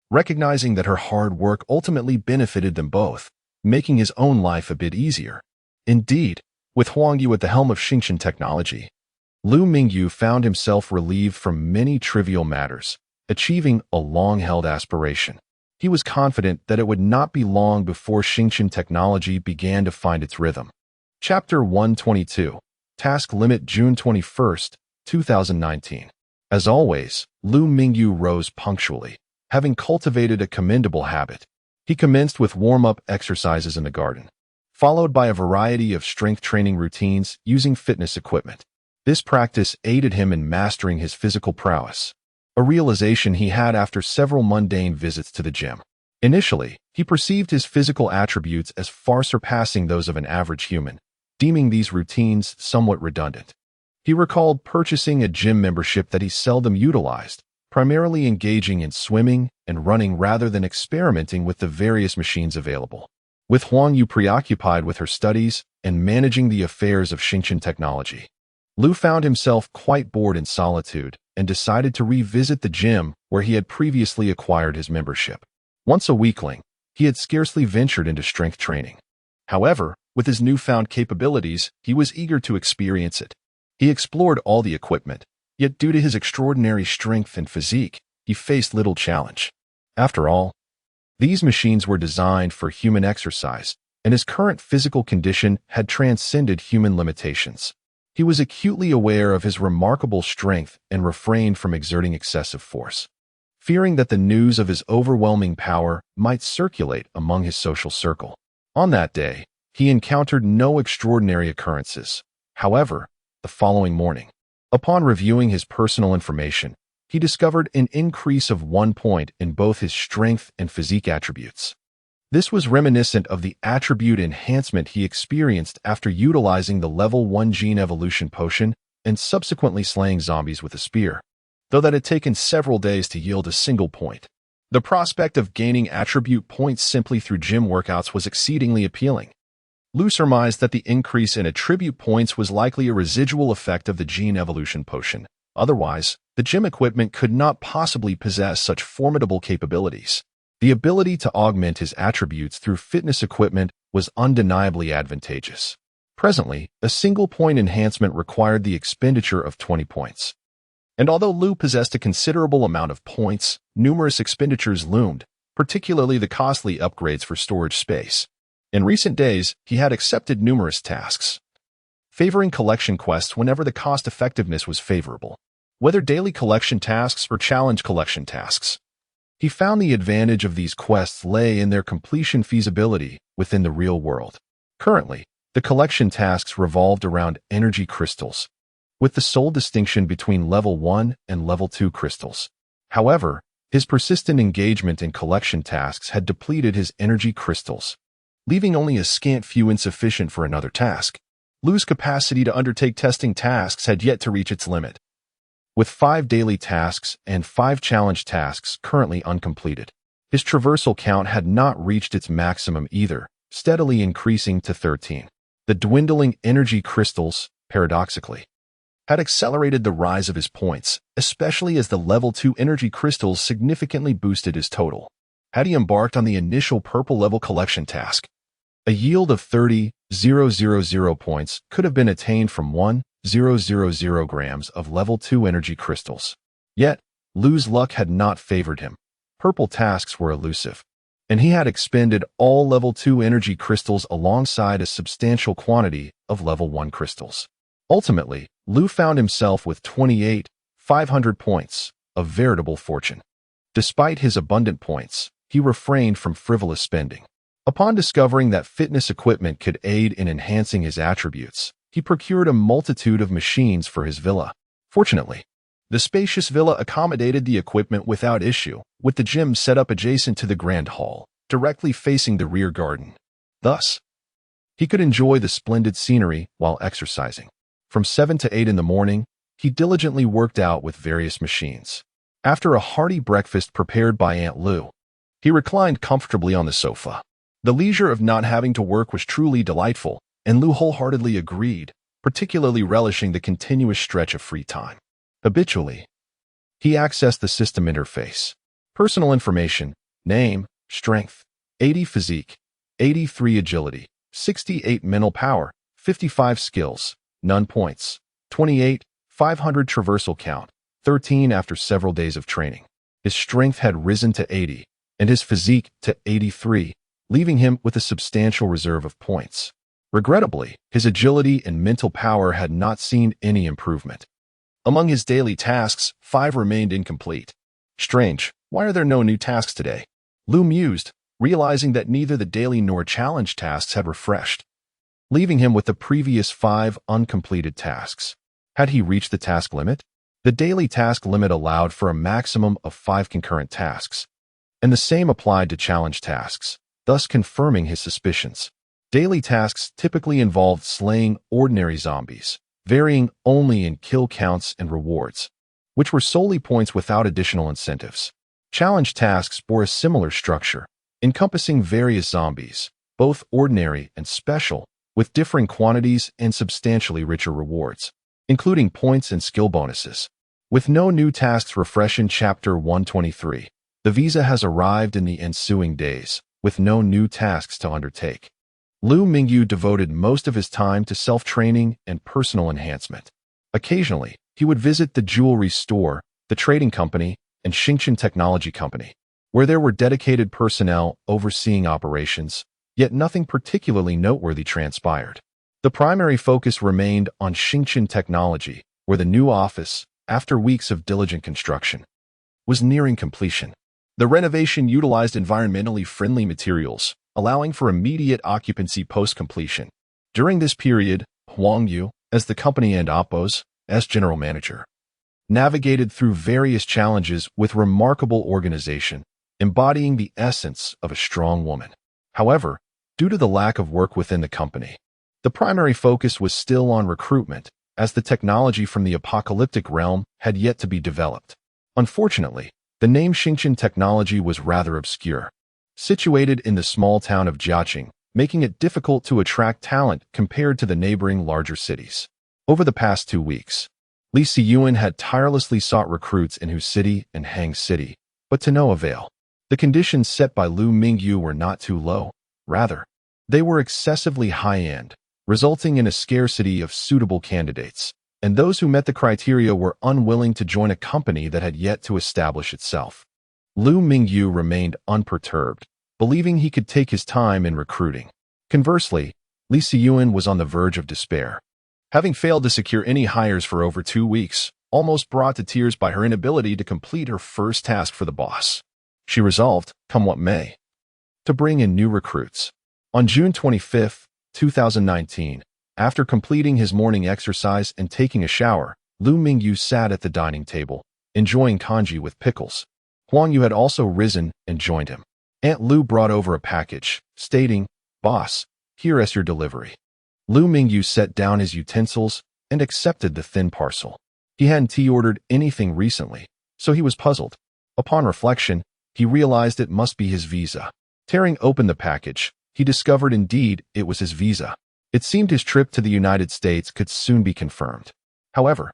A: recognizing that her hard work ultimately benefited them both, making his own life a bit easier. Indeed, with Huang Yu at the helm of Xingshan Technology, Liu Mingyu found himself relieved from many trivial matters, achieving a long-held aspiration. He was confident that it would not be long before Xingshan Technology began to find its rhythm. Chapter 122. Task Limit June 21st, 2019. As always, Liu Mingyu rose punctually, having cultivated a commendable habit. He commenced with warm-up exercises in the garden, followed by a variety of strength training routines using fitness equipment. This practice aided him in mastering his physical prowess, a realization he had after several mundane visits to the gym. Initially, he perceived his physical attributes as far surpassing those of an average human, deeming these routines somewhat redundant. He recalled purchasing a gym membership that he seldom utilized, primarily engaging in swimming and running rather than experimenting with the various machines available. With Huang Yu preoccupied with her studies and managing the affairs of Xingshan Technology, Liu found himself quite bored in solitude and decided to revisit the gym where he had previously acquired his membership. Once a weakling, he had scarcely ventured into strength training. However, with his newfound capabilities, he was eager to experience it. He explored all the equipment, yet due to his extraordinary strength and physique, he faced little challenge. After all, these machines were designed for human exercise, and his current physical condition had transcended human limitations. He was acutely aware of his remarkable strength and refrained from exerting excessive force, fearing that the news of his overwhelming power might circulate among his social circle. On that day, he encountered no extraordinary occurrences. However, the following morning, upon reviewing his personal information, he discovered an increase of 1 point in both his strength and physique attributes. This was reminiscent of the attribute enhancement he experienced after utilizing the Level 1 Gene Evolution Potion and subsequently slaying zombies with a spear, though that had taken several days to yield a single point. The prospect of gaining attribute points simply through gym workouts was exceedingly appealing. Liu surmised that the increase in attribute points was likely a residual effect of the Gene Evolution Potion. Otherwise, the gym equipment could not possibly possess such formidable capabilities. The ability to augment his attributes through fitness equipment was undeniably advantageous. Presently, a single point enhancement required the expenditure of 20 points. And although Liu possessed a considerable amount of points, numerous expenditures loomed, particularly the costly upgrades for storage space. In recent days, he had accepted numerous tasks, favoring collection quests whenever the cost-effectiveness was favorable, whether daily collection tasks or challenge collection tasks. He found the advantage of these quests lay in their completion feasibility within the real world. Currently, the collection tasks revolved around energy crystals, with the sole distinction between Level 1 and Level 2 crystals. However, his persistent engagement in collection tasks had depleted his energy crystals, leaving only a scant few insufficient for another task. Liu's capacity to undertake testing tasks had yet to reach its limit, with 5 daily tasks and 5 challenge tasks currently uncompleted. His traversal count had not reached its maximum either, steadily increasing to 13. The dwindling energy crystals, paradoxically, had accelerated the rise of his points, especially as the Level 2 energy crystals significantly boosted his total. Had he embarked on the initial purple level collection task, a yield of 30,000 points could have been attained from 1,000 grams of Level 2 energy crystals. Yet, Liu's luck had not favored him. Purple tasks were elusive, and he had expended all Level 2 energy crystals alongside a substantial quantity of Level 1 crystals. Ultimately, Liu found himself with 28,500 points, a veritable fortune. Despite his abundant points, he refrained from frivolous spending. Upon discovering that fitness equipment could aid in enhancing his attributes, he procured a multitude of machines for his villa. Fortunately, the spacious villa accommodated the equipment without issue, with the gym set up adjacent to the grand hall, directly facing the rear garden. Thus, he could enjoy the splendid scenery while exercising. From 7 to 8 in the morning, he diligently worked out with various machines. After a hearty breakfast prepared by Aunt Liu, he reclined comfortably on the sofa. The leisure of not having to work was truly delightful, and Liu wholeheartedly agreed, particularly relishing the continuous stretch of free time. Habitually, he accessed the system interface. Personal information, name, strength, 80 physique, 83 agility, 68 mental power, 55 skills, none points, 28, 500 traversal count, 13 after several days of training. His strength had risen to 80, and his physique to 83, leaving him with a substantial reserve of points. Regrettably, his agility and mental power had not seen any improvement. Among his daily tasks, 5 remained incomplete. Strange, why are there no new tasks today? Liu mused, realizing that neither the daily nor challenge tasks had refreshed, leaving him with the previous 5 uncompleted tasks. Had he reached the task limit? The daily task limit allowed for a maximum of 5 concurrent tasks, and the same applied to challenge tasks, thus confirming his suspicions. Daily tasks typically involved slaying ordinary zombies, varying only in kill counts and rewards, which were solely points without additional incentives. Challenge tasks bore a similar structure, encompassing various zombies, both ordinary and special, with differing quantities and substantially richer rewards, including points and skill bonuses. With no new tasks refreshed in Chapter 123, the visa has arrived in the ensuing days, with no new tasks to undertake. Liu Mingyu devoted most of his time to self-training and personal enhancement. Occasionally, he would visit the jewelry store, the trading company, and Xingqian Technology Company, where there were dedicated personnel overseeing operations, yet nothing particularly noteworthy transpired. The primary focus remained on Xingqian Technology, where the new office, after weeks of diligent construction, was nearing completion. The renovation utilized environmentally friendly materials, allowing for immediate occupancy post-completion. During this period, Huang Yu, as the company and Oppos, as general manager, navigated through various challenges with remarkable organization, embodying the essence of a strong woman. However, due to the lack of work within the company, the primary focus was still on recruitment, as the technology from the apocalyptic realm had yet to be developed. Unfortunately, the name Xingqian technology was rather obscure, situated in the small town of Jiaqing, making it difficult to attract talent compared to the neighboring larger cities. Over the past 2 weeks, Li Siyuan had tirelessly sought recruits in Hu City and Hang City, but to no avail. The conditions set by Liu Mingyu were not too low, rather, they were excessively high-end, resulting in a scarcity of suitable candidates, and those who met the criteria were unwilling to join a company that had yet to establish itself. Liu Mingyu remained unperturbed, believing he could take his time in recruiting. Conversely, Li Siyuan was on the verge of despair. Having failed to secure any hires for over 2 weeks, almost brought to tears by her inability to complete her first task for the boss, she resolved, come what may, to bring in new recruits. On June 25, 2019, after completing his morning exercise and taking a shower, Liu Mingyu sat at the dining table, enjoying congee with pickles. Huang Yu had also risen and joined him. Aunt Liu brought over a package, stating, "Boss, here is your delivery." Liu Mingyu set down his utensils and accepted the thin parcel. He hadn't ordered anything recently, so he was puzzled. Upon reflection, he realized it must be his visa. Tearing open the package, he discovered indeed it was his visa. It seemed his trip to the United States could soon be confirmed. However,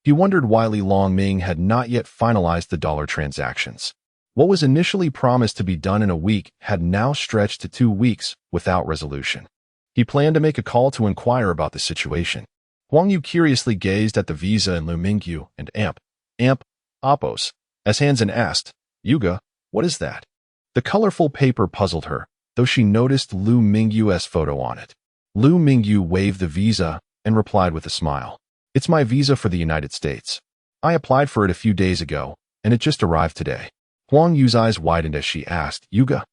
A: he wondered why Li Longming had not yet finalized the dollar transactions. What was initially promised to be done in a week had now stretched to 2 weeks without resolution. He planned to make a call to inquire about the situation. Huang Yu curiously gazed at the visa in Liu Mingyu and Amp Oppos as hands and asked, "Yuga, what is that?" The colorful paper puzzled her, though she noticed Liu Mingyu's photo on it. Liu Mingyu waved the visa and replied with a smile. "It's my visa for the United States. I applied for it a few days ago, and it just arrived today." Huang Yu's eyes widened as she asked, "Yuga,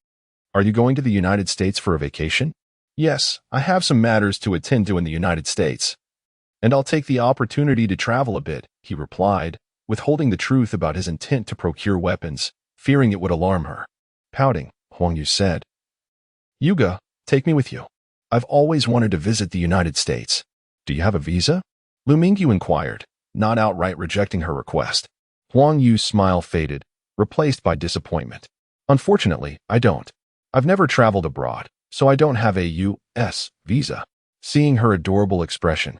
A: are you going to the United States for a vacation?" "Yes, I have some matters to attend to in the United States, and I'll take the opportunity to travel a bit," he replied, withholding the truth about his intent to procure weapons, fearing it would alarm her. Pouting, Huang Yu said, "Yuga, take me with you. I've always wanted to visit the United States." "Do you have a visa?" Liu Mingyu inquired, not outright rejecting her request. Huang Yu's smile faded, replaced by disappointment. "Unfortunately, I don't. I've never traveled abroad, so I don't have a U.S. visa." Seeing her adorable expression,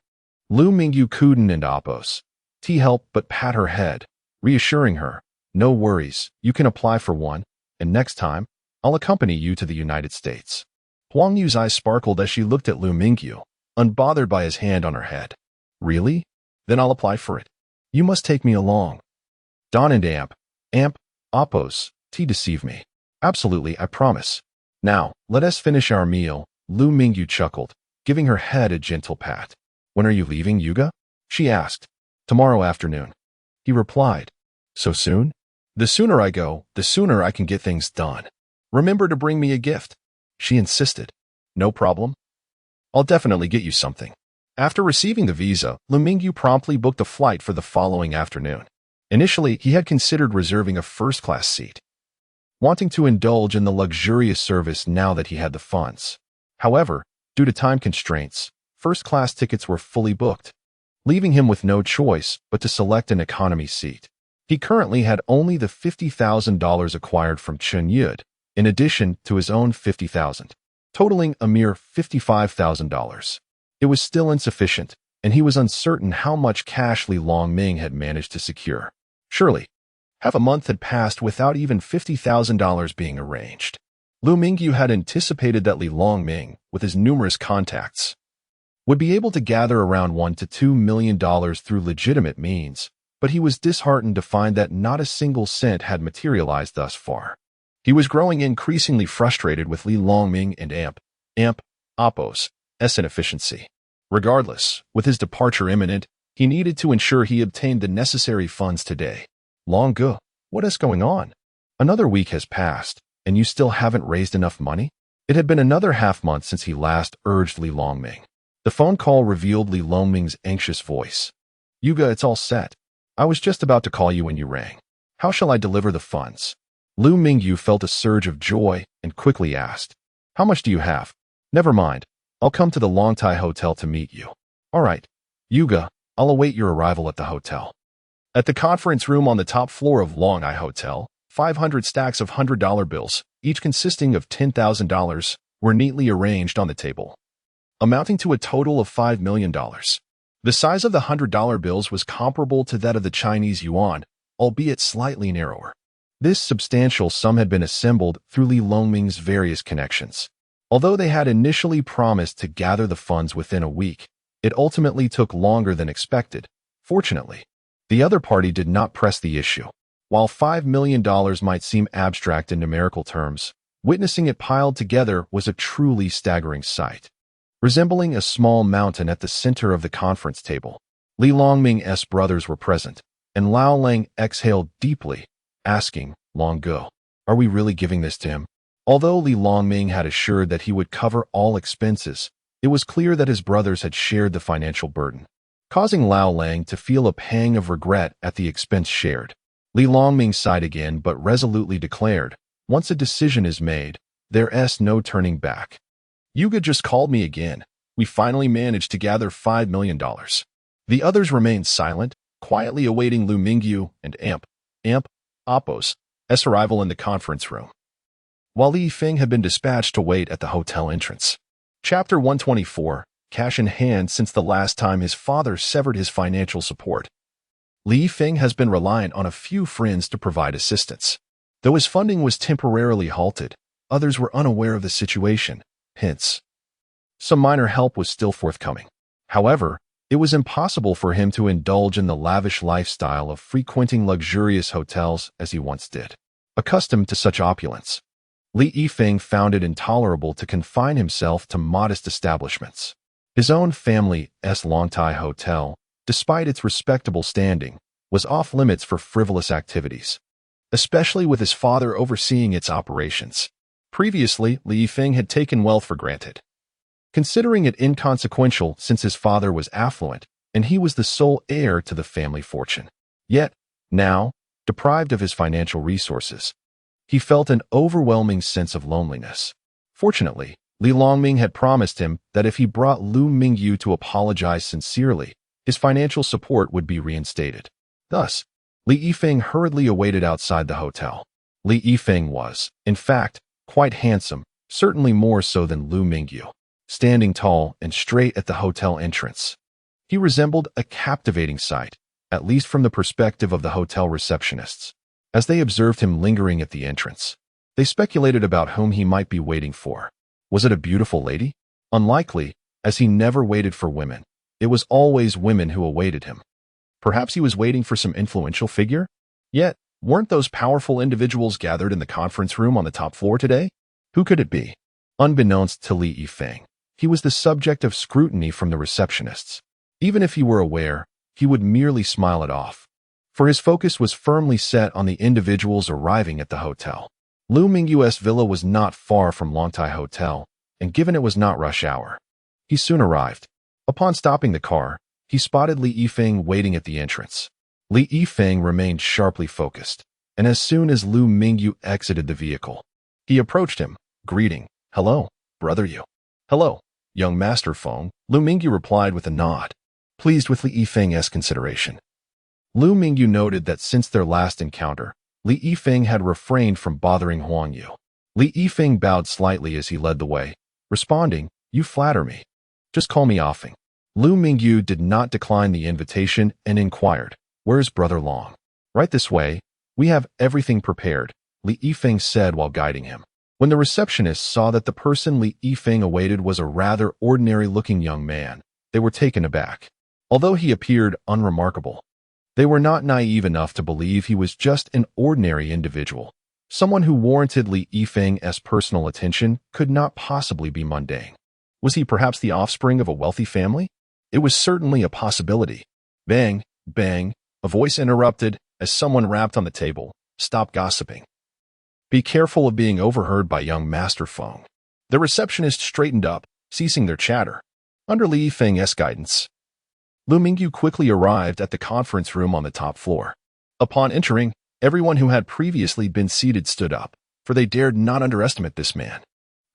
A: Liu Mingyu couldn't and Oppos help but pat her head, reassuring her, "No worries, you can apply for one, and next time, I'll accompany you to the United States." Huang Yu's eyes sparkled as she looked at Liu Mingyu, unbothered by his hand on her head. "Really? Then I'll apply for it. You must take me along." "Don and Amp Oppos deceive me." "Absolutely, I promise. Now, let us finish our meal." Liu Mingyu chuckled, giving her head a gentle pat. "When are you leaving, Yuga?" she asked. "Tomorrow afternoon," he replied. "So soon?" "The sooner I go, the sooner I can get things done. Remember to bring me a gift," she insisted. "No problem. I'll definitely get you something." After receiving the visa, Liu Mingyu promptly booked a flight for the following afternoon. Initially, he had considered reserving a first-class seat, wanting to indulge in the luxurious service now that he had the funds. However, due to time constraints, first-class tickets were fully booked, leaving him with no choice but to select an economy seat. He currently had only the $50,000 acquired from Chen Yud, in addition to his own $50,000, totaling a mere $55,000. It was still insufficient, and he was uncertain how much cash Li Longming had managed to secure. Surely, half a month had passed without even $50,000 being arranged. Liu Mingyu had anticipated that Li Longming, with his numerous contacts, would be able to gather around $1 to $2 million through legitimate means, but he was disheartened to find that not a single cent had materialized thus far. He was growing increasingly frustrated with Li Longming and Amp Oppos' inefficiency. Regardless, with his departure imminent, he needed to ensure he obtained the necessary funds today. "Longge, what is going on? Another week has passed, and you still haven't raised enough money?" It had been another half-month since he last urged Li Longming. The phone call revealed Li Longming's anxious voice. "Yuga, it's all set. I was just about to call you when you rang. How shall I deliver the funds?" Liu Mingyu felt a surge of joy and quickly asked, How much do you have? Never mind. I'll come to the Longtai Hotel to meet you. All right. Yuga, I'll await your arrival at the hotel. At the conference room on the top floor of Longai Hotel, 500 stacks of $100 bills, each consisting of $10,000, were neatly arranged on the table, amounting to a total of $5 million. The size of the $100 bills was comparable to that of the Chinese yuan, albeit slightly narrower. This substantial sum had been assembled through Li Longming's various connections. Although they had initially promised to gather the funds within a week, it ultimately took longer than expected. Fortunately, the other party did not press the issue. While $5 million might seem abstract in numerical terms, witnessing it piled together was a truly staggering sight. Resembling a small mountain at the center of the conference table, Li Longming's brothers were present, and Lao Lang exhaled deeply, asking, "Long Go, are we really giving this to him?" Although Li Longming had assured that he would cover all expenses, it was clear that his brothers had shared the financial burden, causing Lao Lang to feel a pang of regret at the expense shared. Li Longming sighed again but resolutely declared, "Once a decision is made, there's no turning back." Yuga just called me again. We finally managed to gather $5 million. The others remained silent, quietly awaiting Liu Mingyu and Apos' arrival in the conference room, while Li Feng had been dispatched to wait at the hotel entrance. Chapter 124, Cash in hand. Since the last time his father severed his financial support, Li Feng has been reliant on a few friends to provide assistance. Though his funding was temporarily halted, others were unaware of the situation, hence, some minor help was still forthcoming. However, it was impossible for him to indulge in the lavish lifestyle of frequenting luxurious hotels as he once did. Accustomed to such opulence, Li Yifeng found it intolerable to confine himself to modest establishments. His own family's Longtai Hotel, despite its respectable standing, was off-limits for frivolous activities, especially with his father overseeing its operations. Previously, Li Yifeng had taken wealth for granted, considering it inconsequential since his father was affluent and he was the sole heir to the family fortune. Yet, now, deprived of his financial resources, he felt an overwhelming sense of loneliness. Fortunately, Li Longming had promised him that if he brought Liu Mingyu to apologize sincerely, his financial support would be reinstated. Thus, Li Yifeng hurriedly awaited outside the hotel. Li Yifeng was, in fact, quite handsome, certainly more so than Liu Mingyu. Standing tall and straight at the hotel entrance, he resembled a captivating sight, at least from the perspective of the hotel receptionists. As they observed him lingering at the entrance, they speculated about whom he might be waiting for. Was it a beautiful lady? Unlikely, as he never waited for women. It was always women who awaited him. Perhaps he was waiting for some influential figure? Yet, weren't those powerful individuals gathered in the conference room on the top floor today? Who could it be? Unbeknownst to Li Yifeng, he was the subject of scrutiny from the receptionists. Even if he were aware, he would merely smile it off, for his focus was firmly set on the individuals arriving at the hotel. Liu Mingyu's villa was not far from Longtai Hotel, and given it was not rush hour, he soon arrived. Upon stopping the car, he spotted Li Yifeng waiting at the entrance. Li Yifeng remained sharply focused, and as soon as Liu Mingyu exited the vehicle, he approached him, greeting, "Hello, brother Yu." "Hello, young Master Feng," Liu Mingyu replied with a nod, pleased with Li Yifeng's consideration. Liu Mingyu noted that since their last encounter, Li Yifeng had refrained from bothering Huang Yu. Li Yifeng bowed slightly as he led the way, responding, "You flatter me. Just call me Afeng." Liu Mingyu did not decline the invitation and inquired, "Where's Brother Long?" "Right this way. We have everything prepared," Li Yifeng said while guiding him. When the receptionist saw that the person Li Yifeng awaited was a rather ordinary-looking young man, they were taken aback. Although he appeared unremarkable, they were not naive enough to believe he was just an ordinary individual. Someone who warranted Li Yifeng's personal attention could not possibly be mundane. Was he perhaps the offspring of a wealthy family? It was certainly a possibility. Bang, bang, a voice interrupted as someone rapped on the table. "Stop gossiping. Be careful of being overheard by young Master Feng." The receptionist straightened up, ceasing their chatter. Under Li Yifeng's guidance, Liu Mingyu quickly arrived at the conference room on the top floor. Upon entering, everyone who had previously been seated stood up, for they dared not underestimate this man.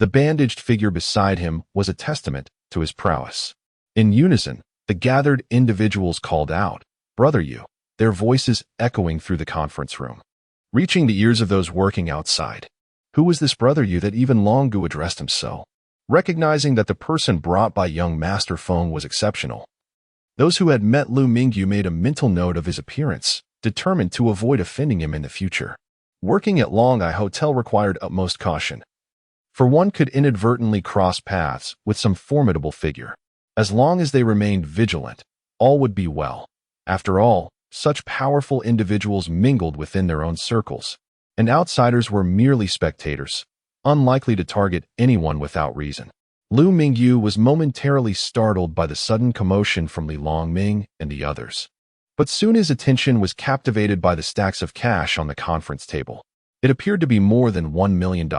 A: The bandaged figure beside him was a testament to his prowess. In unison, the gathered individuals called out, "Brother Yu," their voices echoing through the conference room, reaching the ears of those working outside. Who was this Brother Yu that even Longu addressed him so? Recognizing that the person brought by young Master Feng was exceptional, those who had met Liu Mingyu made a mental note of his appearance, determined to avoid offending him in the future. Working at Longai Hotel required utmost caution, for one could inadvertently cross paths with some formidable figure. As long as they remained vigilant, all would be well. After all, such powerful individuals mingled within their own circles, and outsiders were merely spectators, unlikely to target anyone without reason. Liu Mingyu was momentarily startled by the sudden commotion from Li Longming and the others. But soon his attention was captivated by the stacks of cash on the conference table. It appeared to be more than $1 million.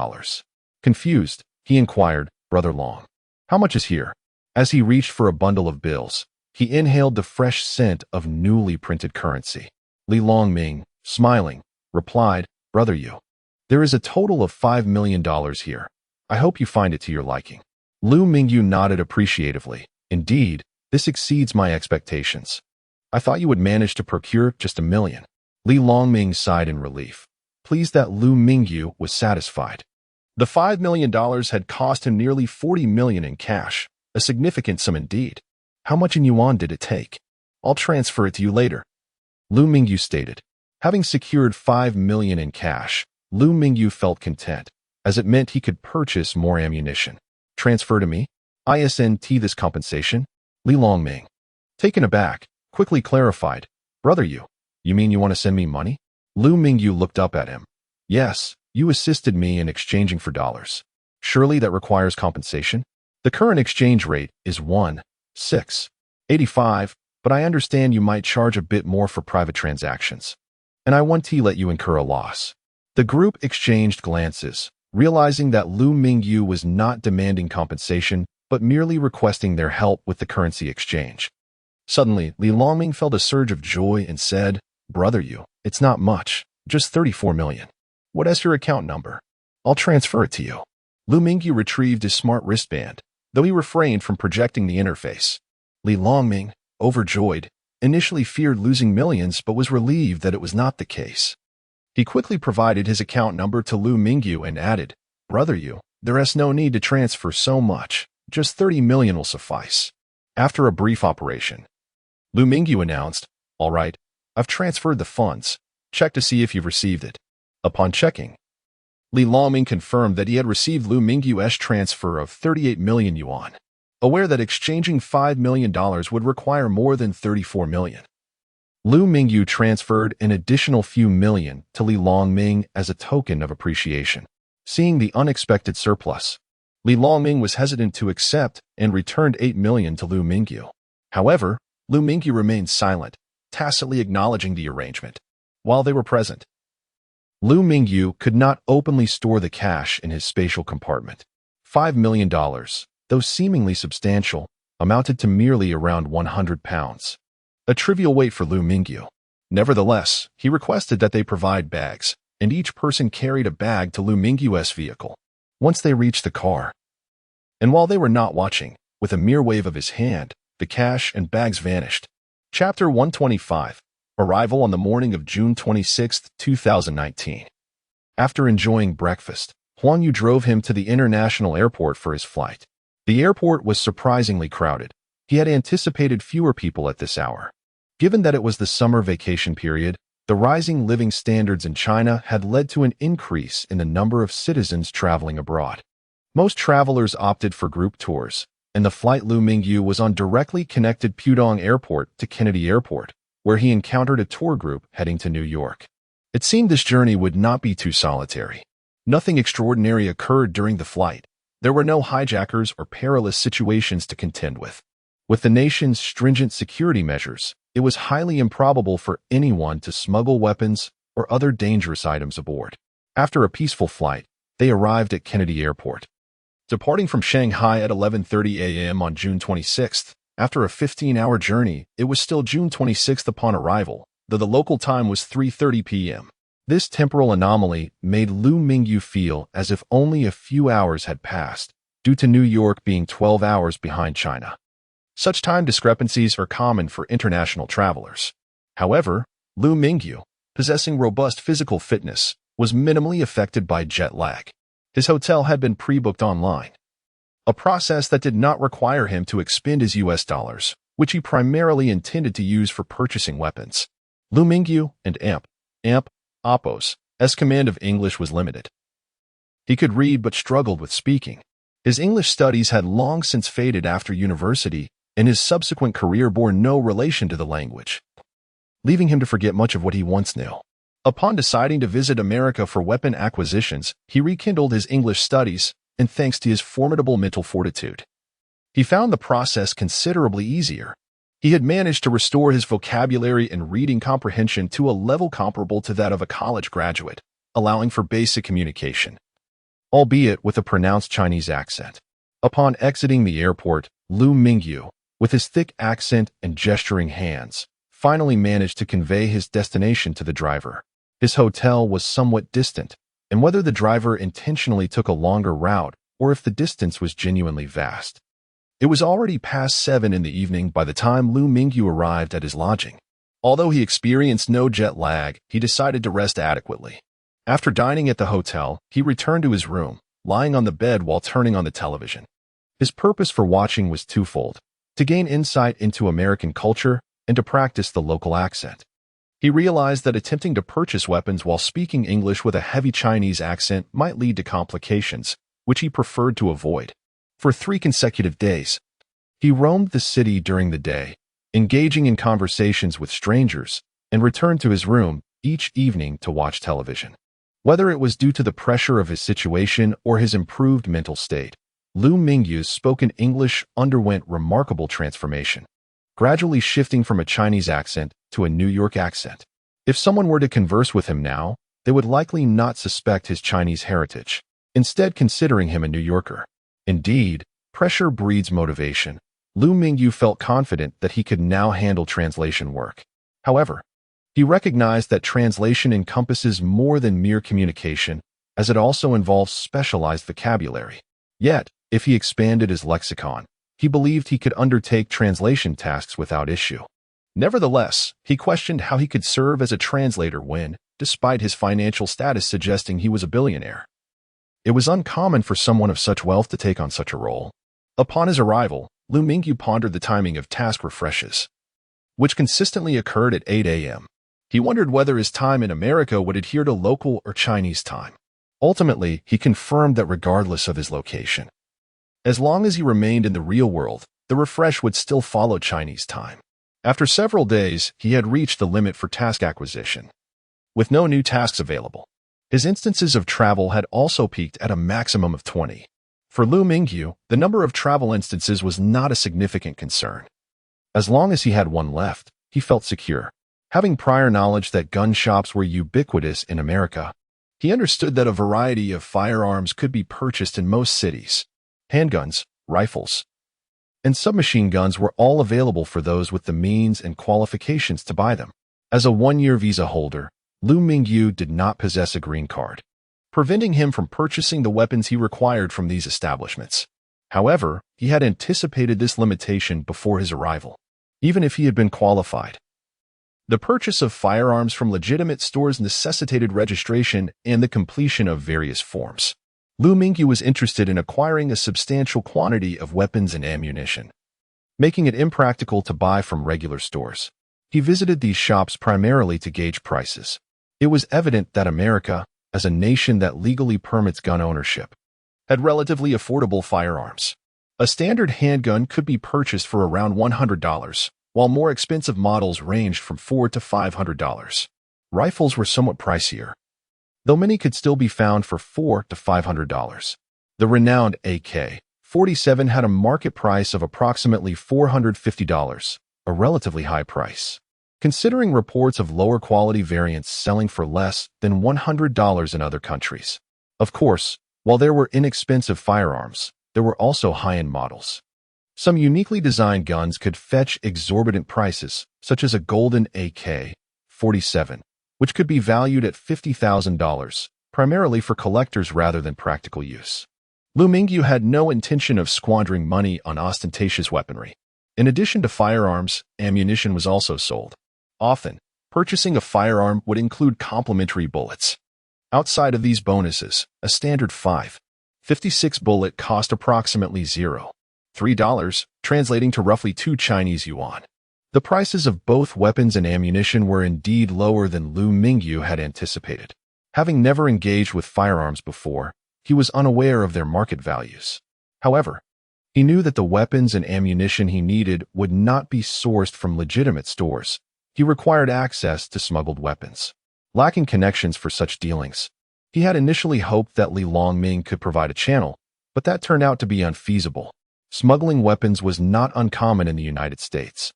A: Confused, he inquired, "Brother Long, how much is here?" As he reached for a bundle of bills, he inhaled the fresh scent of newly printed currency. Li Longming, smiling, replied, "Brother Yu, there is a total of $5 million here. I hope you find it to your liking." Liu Mingyu nodded appreciatively. "Indeed, this exceeds my expectations. I thought you would manage to procure just $1 million. Li Longming sighed in relief, pleased that Liu Mingyu was satisfied. The $5 million had cost him nearly 40 million in cash, a significant sum indeed. "How much in yuan did it take?" "I'll transfer it to you later," Liu Mingyu stated. Having secured 5 million in cash, Liu Mingyu felt content, as it meant he could purchase more ammunition. "Transfer to me? Isn't this compensation?" Li Longming, taken aback, quickly clarified, "Brother Yu, you mean you want to send me money?" Liu Mingyu looked up at him. "Yes, you assisted me in exchanging for dollars. Surely that requires compensation? The current exchange rate is 1,685, but I understand you might charge a bit more for private transactions, and I won't let you incur a loss." The group exchanged glances, realizing that Liu Mingyu was not demanding compensation, but merely requesting their help with the currency exchange. Suddenly, Li Longming felt a surge of joy and said, "Brother Yu, it's not much, just 34 million. What is your account number? I'll transfer it to you." Liu Mingyu retrieved his smart wristband, though he refrained from projecting the interface. Li Longming, overjoyed, initially feared losing millions but was relieved that it was not the case. He quickly provided his account number to Liu Mingyu and added, "Brother Yu, there is no need to transfer so much, just 30 million will suffice." After a brief operation, Liu Mingyu announced, "All right, I've transferred the funds. Check to see if you've received it." Upon checking, Li Longming confirmed that he had received Liu Mingyu's transfer of 38 million yuan, aware that exchanging $5 million would require more than 34 million. Liu Mingyu transferred an additional few million to Li Longming as a token of appreciation. Seeing the unexpected surplus, Li Longming was hesitant to accept and returned 8 million to Liu Mingyu. However, Liu Mingyu remained silent, tacitly acknowledging the arrangement. While they were present, Liu Mingyu could not openly store the cash in his spatial compartment. $5 million, though seemingly substantial, amounted to merely around 100 pounds. A trivial weight for Liu Mingyu. Nevertheless, he requested that they provide bags, and each person carried a bag to Liu Mingyu's vehicle. Once they reached the car, and while they were not watching, with a mere wave of his hand, the cash and bags vanished. Chapter 125. Arrival on the morning of June 26, 2019. After enjoying breakfast, Huang Yu drove him to the international airport for his flight. The airport was surprisingly crowded. He had anticipated fewer people at this hour. Given that it was the summer vacation period, the rising living standards in China had led to an increase in the number of citizens traveling abroad. Most travelers opted for group tours, and the flight Liu Mingyu was on directly connected Pudong Airport to Kennedy Airport, where he encountered a tour group heading to New York. It seemed this journey would not be too solitary. Nothing extraordinary occurred during the flight. There were no hijackers or perilous situations to contend with. With the nation's stringent security measures, it was highly improbable for anyone to smuggle weapons or other dangerous items aboard. After a peaceful flight, they arrived at Kennedy Airport. Departing from Shanghai at 11:30 a.m. on June 26th, after a 15-hour journey, it was still June 26th upon arrival, though the local time was 3:30 p.m. This temporal anomaly made Liu Mingyu feel as if only a few hours had passed, due to New York being 12 hours behind China. Such time discrepancies are common for international travelers. However, Liu Mingyu, possessing robust physical fitness, was minimally affected by jet lag. His hotel had been pre-booked online, a process that did not require him to expend his US dollars, which he primarily intended to use for purchasing weapons. Liu Mingyu and Appos' command of English was limited. He could read but struggled with speaking. His English studies had long since faded after university, and his subsequent career bore no relation to the language, leaving him to forget much of what he once knew. Upon deciding to visit America for weapon acquisitions, he rekindled his English studies, and thanks to his formidable mental fortitude, he found the process considerably easier. He had managed to restore his vocabulary and reading comprehension to a level comparable to that of a college graduate, allowing for basic communication, albeit with a pronounced Chinese accent. Upon exiting the airport, Liu Mingyu, with his thick accent and gesturing hands, finally managed to convey his destination to the driver. His hotel was somewhat distant, and whether the driver intentionally took a longer route or if the distance was genuinely vast. It was already past 7 in the evening by the time Liu Mingyu arrived at his lodging. Although he experienced no jet lag, he decided to rest adequately. After dining at the hotel, he returned to his room, lying on the bed while turning on the television. His purpose for watching was twofold: to gain insight into American culture and to practice the local accent. He realized that attempting to purchase weapons while speaking English with a heavy Chinese accent might lead to complications, which he preferred to avoid. For 3 consecutive days, he roamed the city during the day, engaging in conversations with strangers, and returned to his room each evening to watch television. Whether it was due to the pressure of his situation or his improved mental state, Liu Mingyu's spoken English underwent remarkable transformation, gradually shifting from a Chinese accent to a New York accent. If someone were to converse with him now, they would likely not suspect his Chinese heritage, instead considering him a New Yorker. Indeed, pressure breeds motivation. Liu Mingyu felt confident that he could now handle translation work. However, he recognized that translation encompasses more than mere communication, as it also involves specialized vocabulary. Yet, if he expanded his lexicon, he believed he could undertake translation tasks without issue. Nevertheless, he questioned how he could serve as a translator when, despite his financial status suggesting he was a billionaire, it was uncommon for someone of such wealth to take on such a role. Upon his arrival, Liu Mingyu pondered the timing of task refreshes, which consistently occurred at 8 a.m. He wondered whether his time in America would adhere to local or Chinese time. Ultimately, he confirmed that regardless of his location, as long as he remained in the real world, the refresh would still follow Chinese time. After several days, he had reached the limit for task acquisition, with no new tasks available. His instances of travel had also peaked at a maximum of 20. For Liu Mingyu, the number of travel instances was not a significant concern. As long as he had one left, he felt secure. Having prior knowledge that gun shops were ubiquitous in America, he understood that a variety of firearms could be purchased in most cities. Handguns, rifles, and submachine guns were all available for those with the means and qualifications to buy them. As a 1-year visa holder, Liu Mingyu did not possess a green card, preventing him from purchasing the weapons he required from these establishments. However, he had anticipated this limitation before his arrival, even if he had been qualified. The purchase of firearms from legitimate stores necessitated registration and the completion of various forms. Liu Mingyu was interested in acquiring a substantial quantity of weapons and ammunition, making it impractical to buy from regular stores. He visited these shops primarily to gauge prices. It was evident that America, as a nation that legally permits gun ownership, had relatively affordable firearms. A standard handgun could be purchased for around $100, while more expensive models ranged from $400 to $500. Rifles were somewhat pricier, though many could still be found for $400 to $500. The renowned AK-47 had a market price of approximately $450, a relatively high price, considering reports of lower quality variants selling for less than $100 in other countries. Of course, while there were inexpensive firearms, there were also high-end models. Some uniquely designed guns could fetch exorbitant prices, such as a golden AK-47, which could be valued at $50,000, primarily for collectors rather than practical use. Liu Mingyu had no intention of squandering money on ostentatious weaponry. In addition to firearms, ammunition was also sold. Often, purchasing a firearm would include complementary bullets. Outside of these bonuses, a standard .556 bullet cost approximately $0.3, translating to roughly 2 Chinese yuan. The prices of both weapons and ammunition were indeed lower than Liu Mingyu had anticipated. Having never engaged with firearms before, he was unaware of their market values. However, he knew that the weapons and ammunition he needed would not be sourced from legitimate stores. He required access to smuggled weapons. Lacking connections for such dealings, he had initially hoped that Li Longming could provide a channel, but that turned out to be unfeasible. Smuggling weapons was not uncommon in the United States.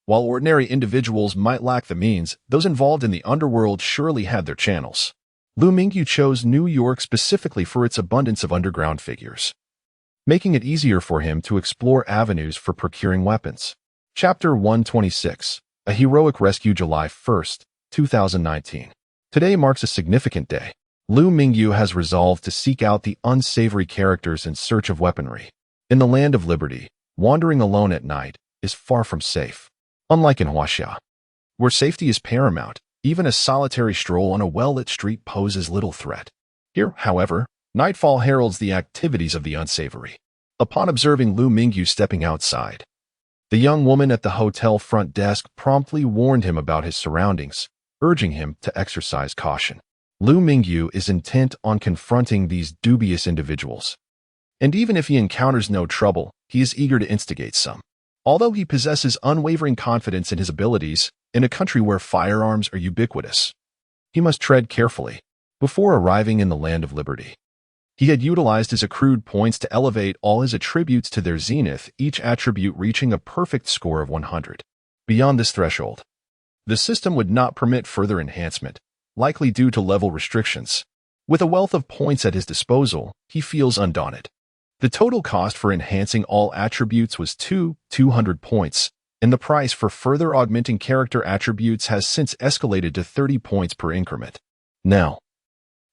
A: While ordinary individuals might lack the means, those involved in the underworld surely had their channels. Liu Mingyu chose New York specifically for its abundance of underground figures, making it easier for him to explore avenues for procuring weapons. Chapter 126, A Heroic Rescue, July 1st, 2019. Today marks a significant day. Liu Mingyu has resolved to seek out the unsavory characters in search of weaponry. In the land of liberty, wandering alone at night is far from safe. Unlike in Huaxia, where safety is paramount, even a solitary stroll on a well-lit street poses little threat. Here, however, nightfall heralds the activities of the unsavory. Upon observing Liu Mingyu stepping outside, the young woman at the hotel front desk promptly warned him about his surroundings, urging him to exercise caution. Liu Mingyu is intent on confronting these dubious individuals. And even if he encounters no trouble, he is eager to instigate some. Although he possesses unwavering confidence in his abilities, in a country where firearms are ubiquitous, he must tread carefully. Before arriving in the land of liberty, he had utilized his accrued points to elevate all his attributes to their zenith, each attribute reaching a perfect score of 100. Beyond this threshold, the system would not permit further enhancement, likely due to level restrictions. With a wealth of points at his disposal, he feels undaunted. The total cost for enhancing all attributes was 200 points, and the price for further augmenting character attributes has since escalated to 30 points per increment. Now,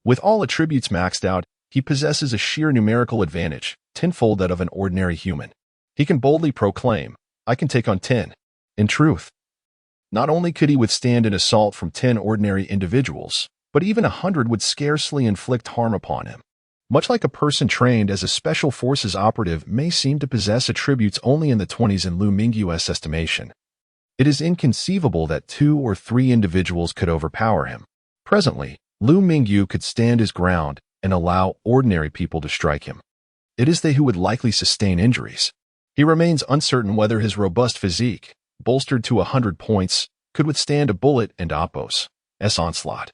A: with all attributes maxed out, he possesses a sheer numerical advantage, tenfold that of an ordinary human. He can boldly proclaim, "I can take on 10. In truth, not only could he withstand an assault from 10 ordinary individuals, but even 100 would scarcely inflict harm upon him. Much like a person trained as a special forces operative may seem to possess attributes only in the 20s in Liu Mingyu's estimation, it is inconceivable that 2 or 3 individuals could overpower him. Presently, Liu Mingyu could stand his ground and allow ordinary people to strike him. It is they who would likely sustain injuries. He remains uncertain whether his robust physique, bolstered to 100 points, could withstand a bullet and Oppo's onslaught.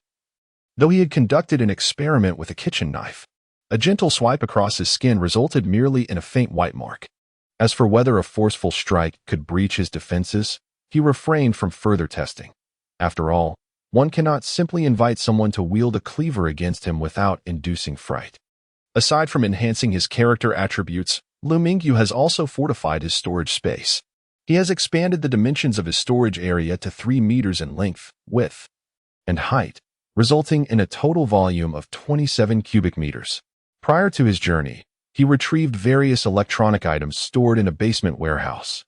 A: Though he had conducted an experiment with a kitchen knife, a gentle swipe across his skin resulted merely in a faint white mark. As for whether a forceful strike could breach his defenses, he refrained from further testing. After all, one cannot simply invite someone to wield a cleaver against him without inducing fright. Aside from enhancing his character attributes, Liu Mingyu has also fortified his storage space. He has expanded the dimensions of his storage area to 3 meters in length, width, and height, resulting in a total volume of 27 cubic meters. Prior to his journey, he retrieved various electronic items stored in a basement warehouse.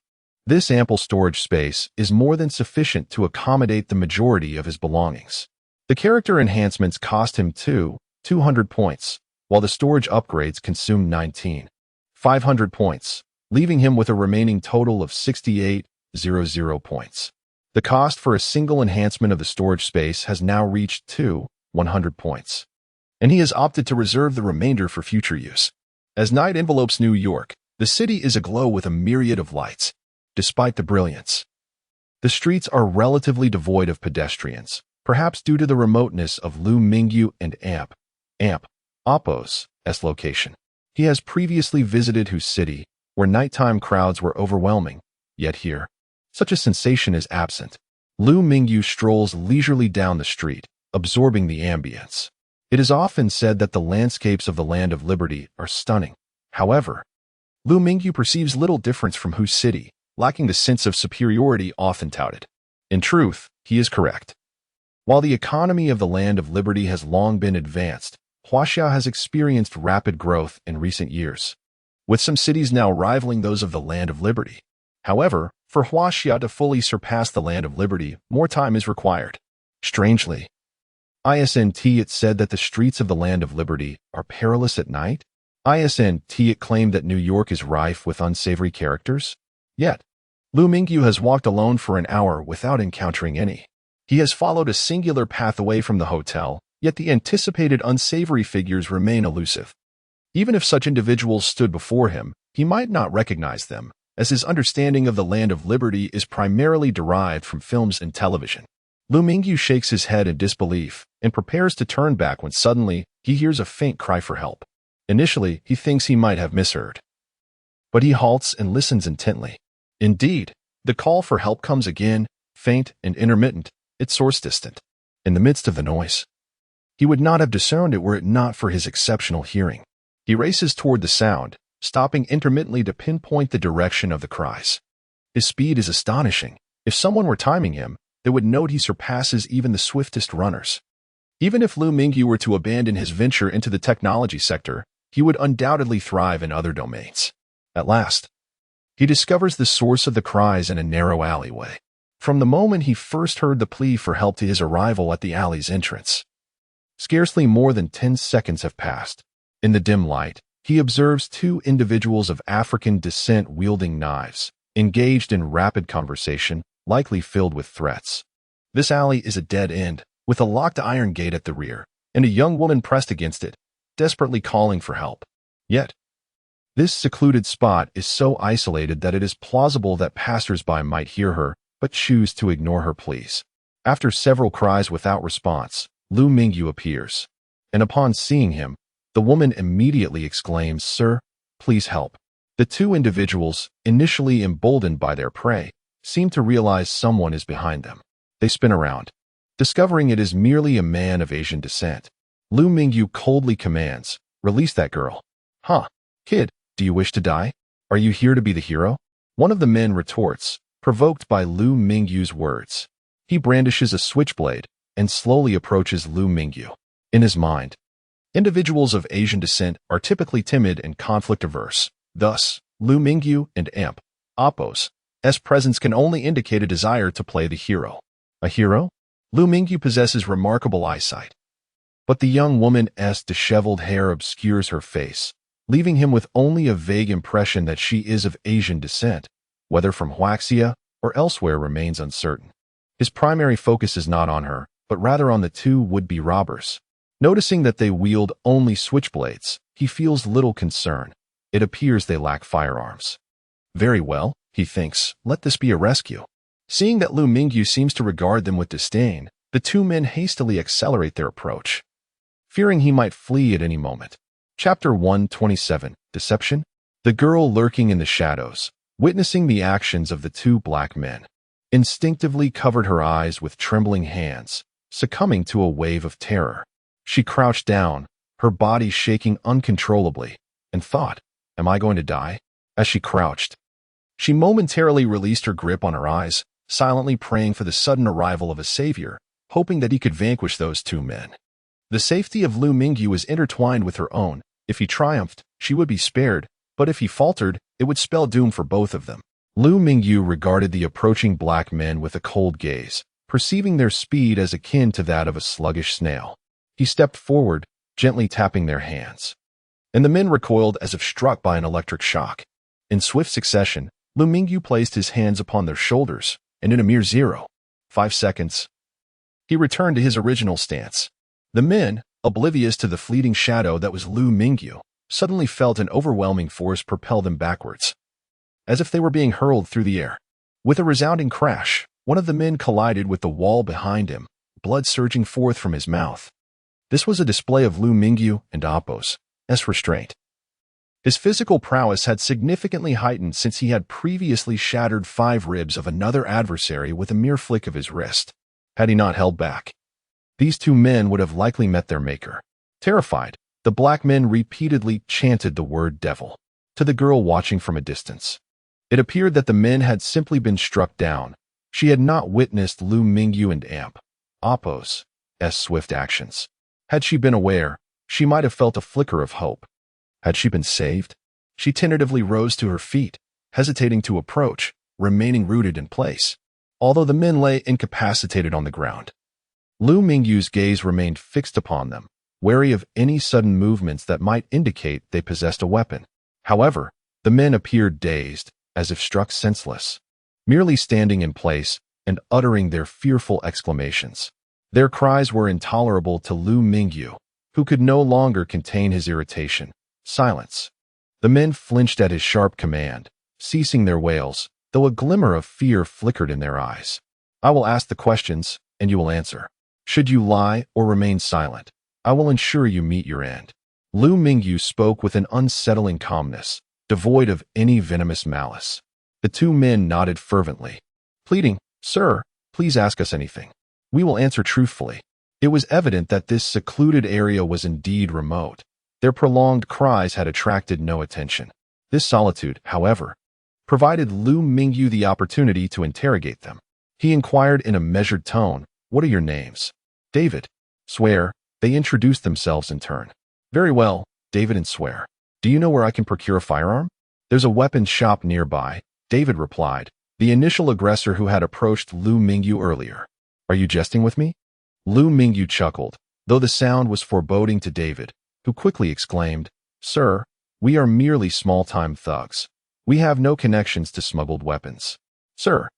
A: This ample storage space is more than sufficient to accommodate the majority of his belongings. The character enhancements cost him 200 points, while the storage upgrades consumed 500 points, leaving him with a remaining total of 6,800 points. The cost for a single enhancement of the storage space has now reached 100 points, and he has opted to reserve the remainder for future use. As night envelopes New York, the city is aglow with a myriad of lights. Despite the brilliance, the streets are relatively devoid of pedestrians, perhaps due to the remoteness of Liu Mingyu and Oppo's location. He has previously visited whose city, where nighttime crowds were overwhelming, yet here, such a sensation is absent. Liu Mingyu strolls leisurely down the street, absorbing the ambience. It is often said that the landscapes of the land of liberty are stunning. However, Liu Mingyu perceives little difference from whose city, lacking the sense of superiority often touted. In truth, he is correct. While the economy of the Land of Liberty has long been advanced, Huaxia has experienced rapid growth in recent years, with some cities now rivaling those of the Land of Liberty. However, for Huaxia to fully surpass the Land of Liberty, more time is required. Strangely, it said that the streets of the Land of Liberty are perilous at night. It claimed that New York is rife with unsavory characters. Yet, Liu Mingyu has walked alone for an hour without encountering any. He has followed a singular path away from the hotel, yet the anticipated unsavory figures remain elusive. Even if such individuals stood before him, he might not recognize them, as his understanding of the Land of Liberty is primarily derived from films and television. Liu Mingyu shakes his head in disbelief and prepares to turn back when suddenly he hears a faint cry for help. Initially, he thinks he might have misheard, but he halts and listens intently. Indeed, the call for help comes again, faint and intermittent, its source distant. In the midst of the noise, he would not have discerned it were it not for his exceptional hearing. He races toward the sound, stopping intermittently to pinpoint the direction of the cries. His speed is astonishing. If someone were timing him, they would note he surpasses even the swiftest runners. Even if Liu Mingyu were to abandon his venture into the technology sector, he would undoubtedly thrive in other domains. At last, he discovers the source of the cries in a narrow alleyway. From the moment he first heard the plea for help to his arrival at the alley's entrance, scarcely more than 10 seconds have passed. In the dim light, he observes two individuals of African descent wielding knives, engaged in rapid conversation, likely filled with threats. This alley is a dead end, with a locked iron gate at the rear, and a young woman pressed against it, desperately calling for help. Yet, this secluded spot is so isolated that it is plausible that passers-by might hear her, but choose to ignore her pleas. After several cries without response, Liu Mingyu appears, and upon seeing him, the woman immediately exclaims, "Sir, please help." The two individuals, initially emboldened by their prey, seem to realize someone is behind them. They spin around, discovering it is merely a man of Asian descent. Liu Mingyu coldly commands, "Release that girl." "Huh, kid, do you wish to die? Are you here to be the hero?" One of the men retorts, provoked by Liu Mingyu's words. He brandishes a switchblade and slowly approaches Liu Mingyu. In his mind, individuals of Asian descent are typically timid and conflict-averse. Thus, Liu Mingyu and Oppo's presence can only indicate a desire to play the hero. A hero? Liu Mingyu possesses remarkable eyesight, but the young woman's disheveled hair obscures her face, leaving him with only a vague impression that she is of Asian descent. Whether from Huaxia or elsewhere remains uncertain. His primary focus is not on her, but rather on the two would-be robbers. Noticing that they wield only switchblades, he feels little concern. It appears they lack firearms. Very well, he thinks, let this be a rescue. Seeing that Liu Mingyu seems to regard them with disdain, the two men hastily accelerate their approach, fearing he might flee at any moment. Chapter 127, Deception? The girl lurking in the shadows, witnessing the actions of the two black men, instinctively covered her eyes with trembling hands, succumbing to a wave of terror. She crouched down, her body shaking uncontrollably, and thought, "Am I going to die?" As she crouched, she momentarily released her grip on her eyes, silently praying for the sudden arrival of a savior, hoping that he could vanquish those two men. The safety of Liu Mingyu was intertwined with her own. If he triumphed, she would be spared, but if he faltered, it would spell doom for both of them. Liu Mingyu regarded the approaching black men with a cold gaze, perceiving their speed as akin to that of a sluggish snail. He stepped forward, gently tapping their hands, and the men recoiled as if struck by an electric shock. In swift succession, Liu Mingyu placed his hands upon their shoulders, and in a mere 0.5 seconds, he returned to his original stance. The men, oblivious to the fleeting shadow that was Liu Mingyu, suddenly felt an overwhelming force propel them backwards, as if they were being hurled through the air. With a resounding crash, one of the men collided with the wall behind him, blood surging forth from his mouth. This was a display of Liu Mingyu and Oppo's restraint. His physical prowess had significantly heightened since he had previously shattered 5 ribs of another adversary with a mere flick of his wrist. Had he not held back, these two men would have likely met their maker. Terrified, the black men repeatedly chanted the word devil to the girl watching from a distance. It appeared that the men had simply been struck down. She had not witnessed Liu Mingyu and Apo's swift actions. Had she been aware, she might have felt a flicker of hope. Had she been saved? She tentatively rose to her feet, hesitating to approach, remaining rooted in place, although the men lay incapacitated on the ground. Liu Mingyu's gaze remained fixed upon them, wary of any sudden movements that might indicate they possessed a weapon. However, the men appeared dazed, as if struck senseless, merely standing in place and uttering their fearful exclamations. Their cries were intolerable to Liu Mingyu, who could no longer contain his irritation. Silence. The men flinched at his sharp command, ceasing their wails, though a glimmer of fear flickered in their eyes. I will ask the questions, and you will answer. Should you lie or remain silent, I will ensure you meet your end. Liu Mingyu spoke with an unsettling calmness, devoid of any venomous malice. The two men nodded fervently, pleading, "Sir, please ask us anything. We will answer truthfully." It was evident that this secluded area was indeed remote. Their prolonged cries had attracted no attention. This solitude, however, provided Liu Mingyu the opportunity to interrogate them. He inquired in a measured tone, "What are your names?" "David." "Swear." They introduced themselves in turn. "Very well, David and Swear. Do you know where I can procure a firearm?" "There's a weapons shop nearby," David replied, the initial aggressor who had approached Liu Mingyu earlier. "Are you jesting with me?" Liu Mingyu chuckled, though the sound was foreboding to David, who quickly exclaimed, "Sir, we are merely small-time thugs. We have no connections to smuggled weapons." "Sir,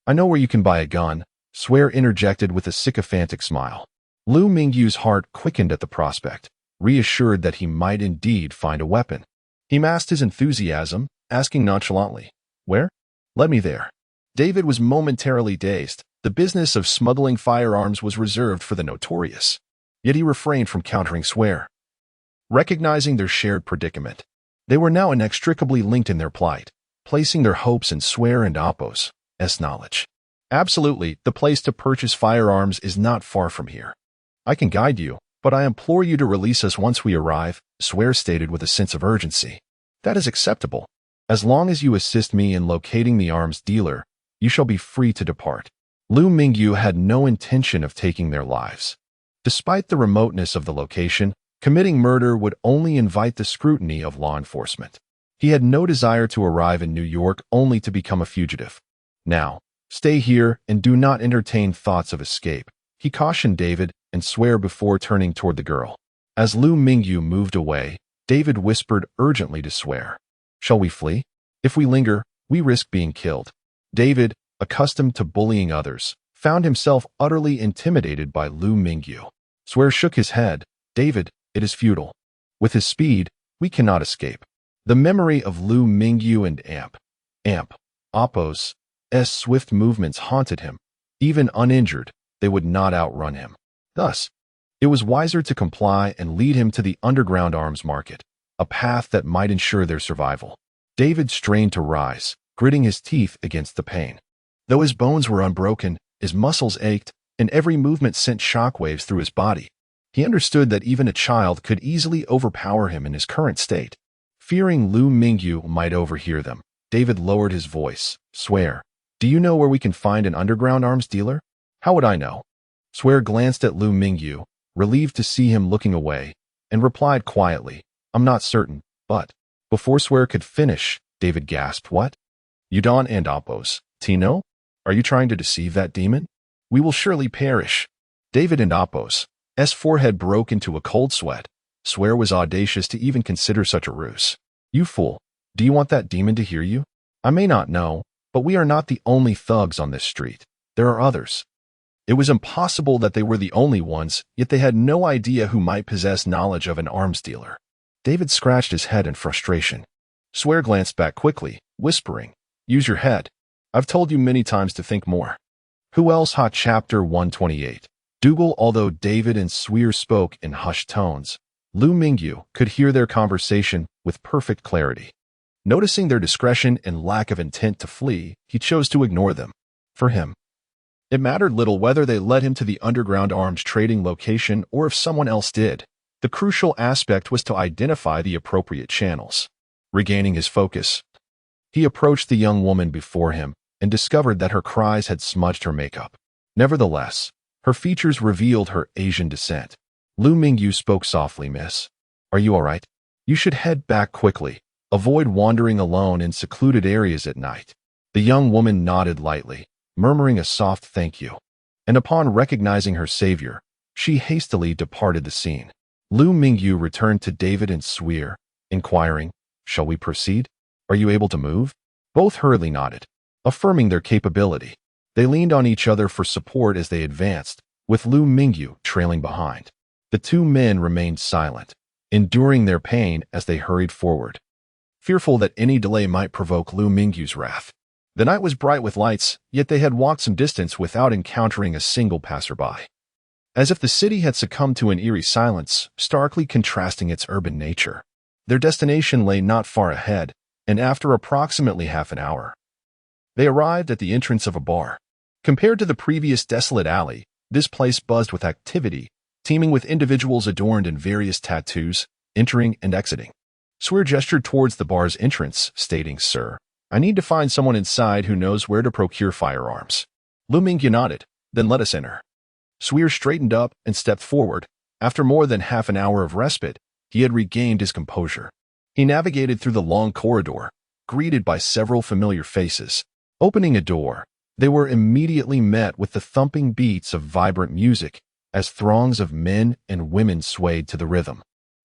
A: I know where you can buy a gun," Swear interjected with a sycophantic smile. Liu Mingyu's heart quickened at the prospect, reassured that he might indeed find a weapon. He masked his enthusiasm, asking nonchalantly, "Where?" "Let me there." David was momentarily dazed. The business of smuggling firearms was reserved for the notorious. Yet he refrained from countering Swear. Recognizing their shared predicament, they were now inextricably linked in their plight, placing their hopes in Swear and Apo's knowledge. "Absolutely, the place to purchase firearms is not far from here. I can guide you, but I implore you to release us once we arrive," Swear stated with a sense of urgency. "That is acceptable. As long as you assist me in locating the arms dealer, you shall be free to depart." Liu Mingyu had no intention of taking their lives. Despite the remoteness of the location, committing murder would only invite the scrutiny of law enforcement. He had no desire to arrive in New York only to become a fugitive. "Now, stay here and do not entertain thoughts of escape," he cautioned David and Swear before turning toward the girl. As Liu Mingyu moved away, David whispered urgently to Swear, "Shall we flee? If we linger, we risk being killed." David, accustomed to bullying others, found himself utterly intimidated by Liu Mingyu. Swear shook his head. "David, it is futile. With his speed, we cannot escape." The memory of Liu Mingyu and Apo's swift movements haunted him. Even uninjured, they would not outrun him. Thus, it was wiser to comply and lead him to the underground arms market, a path that might ensure their survival. David strained to rise, gritting his teeth against the pain. Though his bones were unbroken, his muscles ached, and every movement sent shockwaves through his body. He understood that even a child could easily overpower him in his current state. Fearing Liu Mingyu might overhear them, David lowered his voice. "Swear, do you know where we can find an underground arms dealer?" "How would I know?" Swear glanced at Liu Mingyu, relieved to see him looking away, and replied quietly, "I'm not certain, but..." Before Swear could finish, David gasped, "What? Udon and Apo's Tino? Are you trying to deceive that demon? We will surely perish." David and Apo's forehead broke into a cold sweat. Swear was audacious to even consider such a ruse. "You fool, do you want that demon to hear you? I may not know, but we are not the only thugs on this street. There are others." It was impossible that they were the only ones, yet they had no idea who might possess knowledge of an arms dealer. David scratched his head in frustration. Swear glanced back quickly, whispering, "Use your head. I've told you many times to think more." Who else? Chapter 128. Dougal. Although David and Swear spoke in hushed tones, Liu Mingyu could hear their conversation with perfect clarity. Noticing their discretion and lack of intent to flee, he chose to ignore them. For him, it mattered little whether they led him to the underground arms trading location or if someone else did. The crucial aspect was to identify the appropriate channels. Regaining his focus, he approached the young woman before him and discovered that her cries had smudged her makeup. Nevertheless, Her features revealed her Asian descent. Liu Mingyu spoke softly, "Miss, are you all right? You should head back quickly. Avoid wandering alone in secluded areas at night." The young woman nodded lightly, murmuring a soft thank you. And upon recognizing her savior, she hastily departed the scene. Liu Mingyu returned to David and Swear, inquiring, "Shall we proceed? Are you able to move?" Both hurriedly nodded, affirming their capability. They leaned on each other for support as they advanced, with Liu Mingyu trailing behind. The two men remained silent, enduring their pain as they hurried forward, fearful that any delay might provoke Liu Mingyu's wrath. The night was bright with lights, yet they had walked some distance without encountering a single passerby. As if the city had succumbed to an eerie silence, starkly contrasting its urban nature. Their destination lay not far ahead, and after approximately half an hour, they arrived at the entrance of a bar. Compared to the previous desolate alley, this place buzzed with activity, teeming with individuals adorned in various tattoos, entering and exiting. Swear gestured towards the bar's entrance, stating, "Sir, I need to find someone inside who knows where to procure firearms." Liu Mingyu nodded, "Then let us enter." Swear straightened up and stepped forward. After more than half an hour of respite, he had regained his composure. He navigated through the long corridor, greeted by several familiar faces. Opening a door, they were immediately met with the thumping beats of vibrant music as throngs of men and women swayed to the rhythm,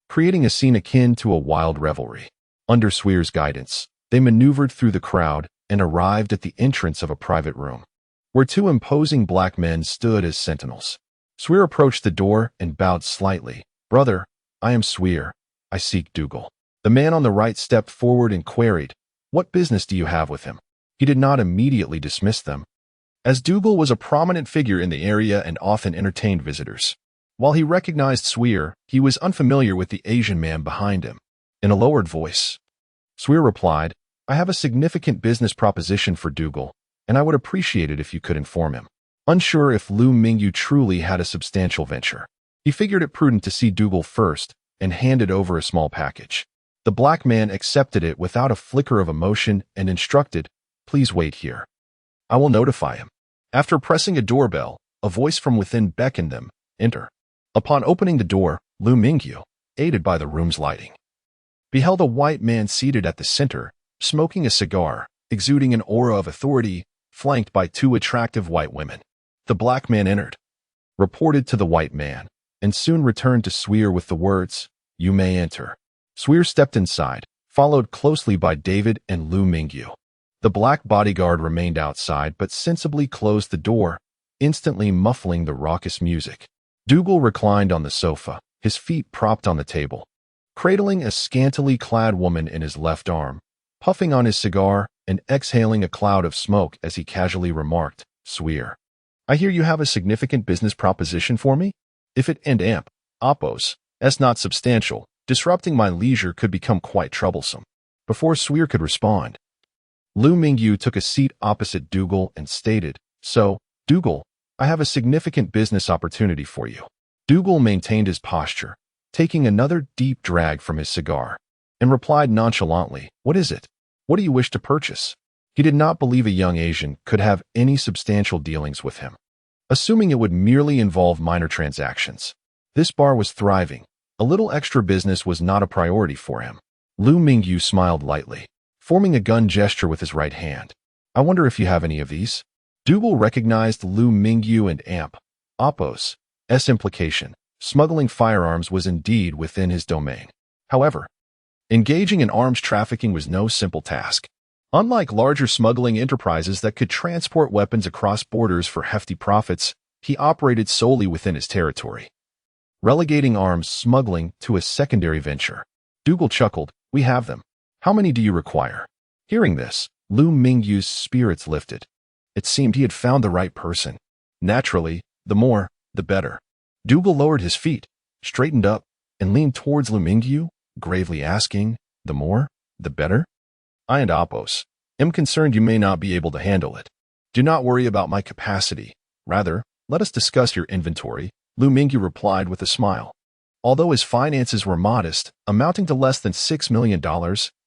A: creating a scene akin to a wild revelry. Under Swear's guidance, they maneuvered through the crowd and arrived at the entrance of a private room, where two imposing black men stood as sentinels. Swear approached the door and bowed slightly. "Brother, I am Swear. I seek Dougal." The man on the right stepped forward and queried, "What business do you have with him?" He did not immediately dismiss them, as Dougal was a prominent figure in the area and often entertained visitors. While he recognized Swear, he was unfamiliar with the Asian man behind him. In a lowered voice, Swear replied, "I have a significant business proposition for Dougal, and I would appreciate it if you could inform him." Unsure if Liu Mingyu truly had a substantial venture, he figured it prudent to see Dougal first and handed over a small package. The black man accepted it without a flicker of emotion and instructed, "Please wait here. I will notify him." After pressing a doorbell, a voice from within beckoned them, "Enter." Upon opening the door, Liu Mingyu, aided by the room's lighting, beheld a white man seated at the center, smoking a cigar, exuding an aura of authority, flanked by two attractive white women. The black man entered, reported to the white man, and soon returned to Swear with the words, "You may enter." Swear stepped inside, followed closely by David and Liu Mingyu. The black bodyguard remained outside but sensibly closed the door, instantly muffling the raucous music. Dougal reclined on the sofa, his feet propped on the table, cradling a scantily clad woman in his left arm, puffing on his cigar and exhaling a cloud of smoke as he casually remarked, "Swear, I hear you have a significant business proposition for me? If it and amp, oppos, as not substantial, disrupting my leisure could become quite troublesome." Before Swear could respond, Liu Mingyu took a seat opposite Dougal and stated, "So, Dougal, I have a significant business opportunity for you." Dougal maintained his posture, taking another deep drag from his cigar, and replied nonchalantly, "What is it? What do you wish to purchase?" He did not believe a young Asian could have any substantial dealings with him, assuming it would merely involve minor transactions. This bar was thriving. A little extra business was not a priority for him. Liu Mingyu smiled lightly, forming a gun gesture with his right hand. "I wonder if you have any of these?" Dougal recognized Liu Mingyu and amp, oppos, s implication. Smuggling firearms was indeed within his domain. However, engaging in arms trafficking was no simple task. Unlike larger smuggling enterprises that could transport weapons across borders for hefty profits, he operated solely within his territory, relegating arms smuggling to a secondary venture. Dougal chuckled, "We have them. How many do you require?" Hearing this, Liu Mingyu's spirits lifted. It seemed he had found the right person. Naturally, the more, the better. Dougal lowered his feet, straightened up, and leaned towards Liu Mingyu, gravely asking, "The more, the better?" "I and Oppos am concerned you may not be able to handle it. Do not worry about my capacity. Rather, let us discuss your inventory," Liu Mingyu replied with a smile. Although his finances were modest, amounting to less than $6 million,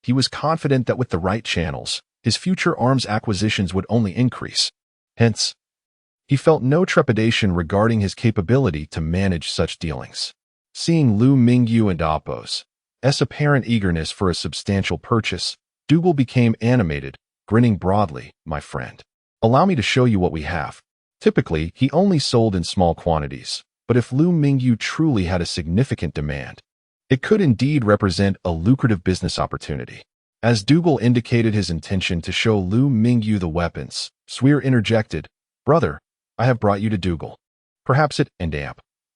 A: he was confident that with the right channels, his future arms acquisitions would only increase. Hence, He felt no trepidation regarding his capability to manage such dealings. Seeing Liu Mingyu and Apos' apparent eagerness for a substantial purchase, Dougal became animated, grinning broadly. "My friend, allow me to show you what we have." Typically, he only sold in small quantities, but if Liu Mingyu truly had a significant demand, it could indeed represent a lucrative business opportunity. As Dougal indicated his intention to show Liu Mingyu the weapons, Swear interjected, "Brother, I have brought you to Dougal. Perhaps it and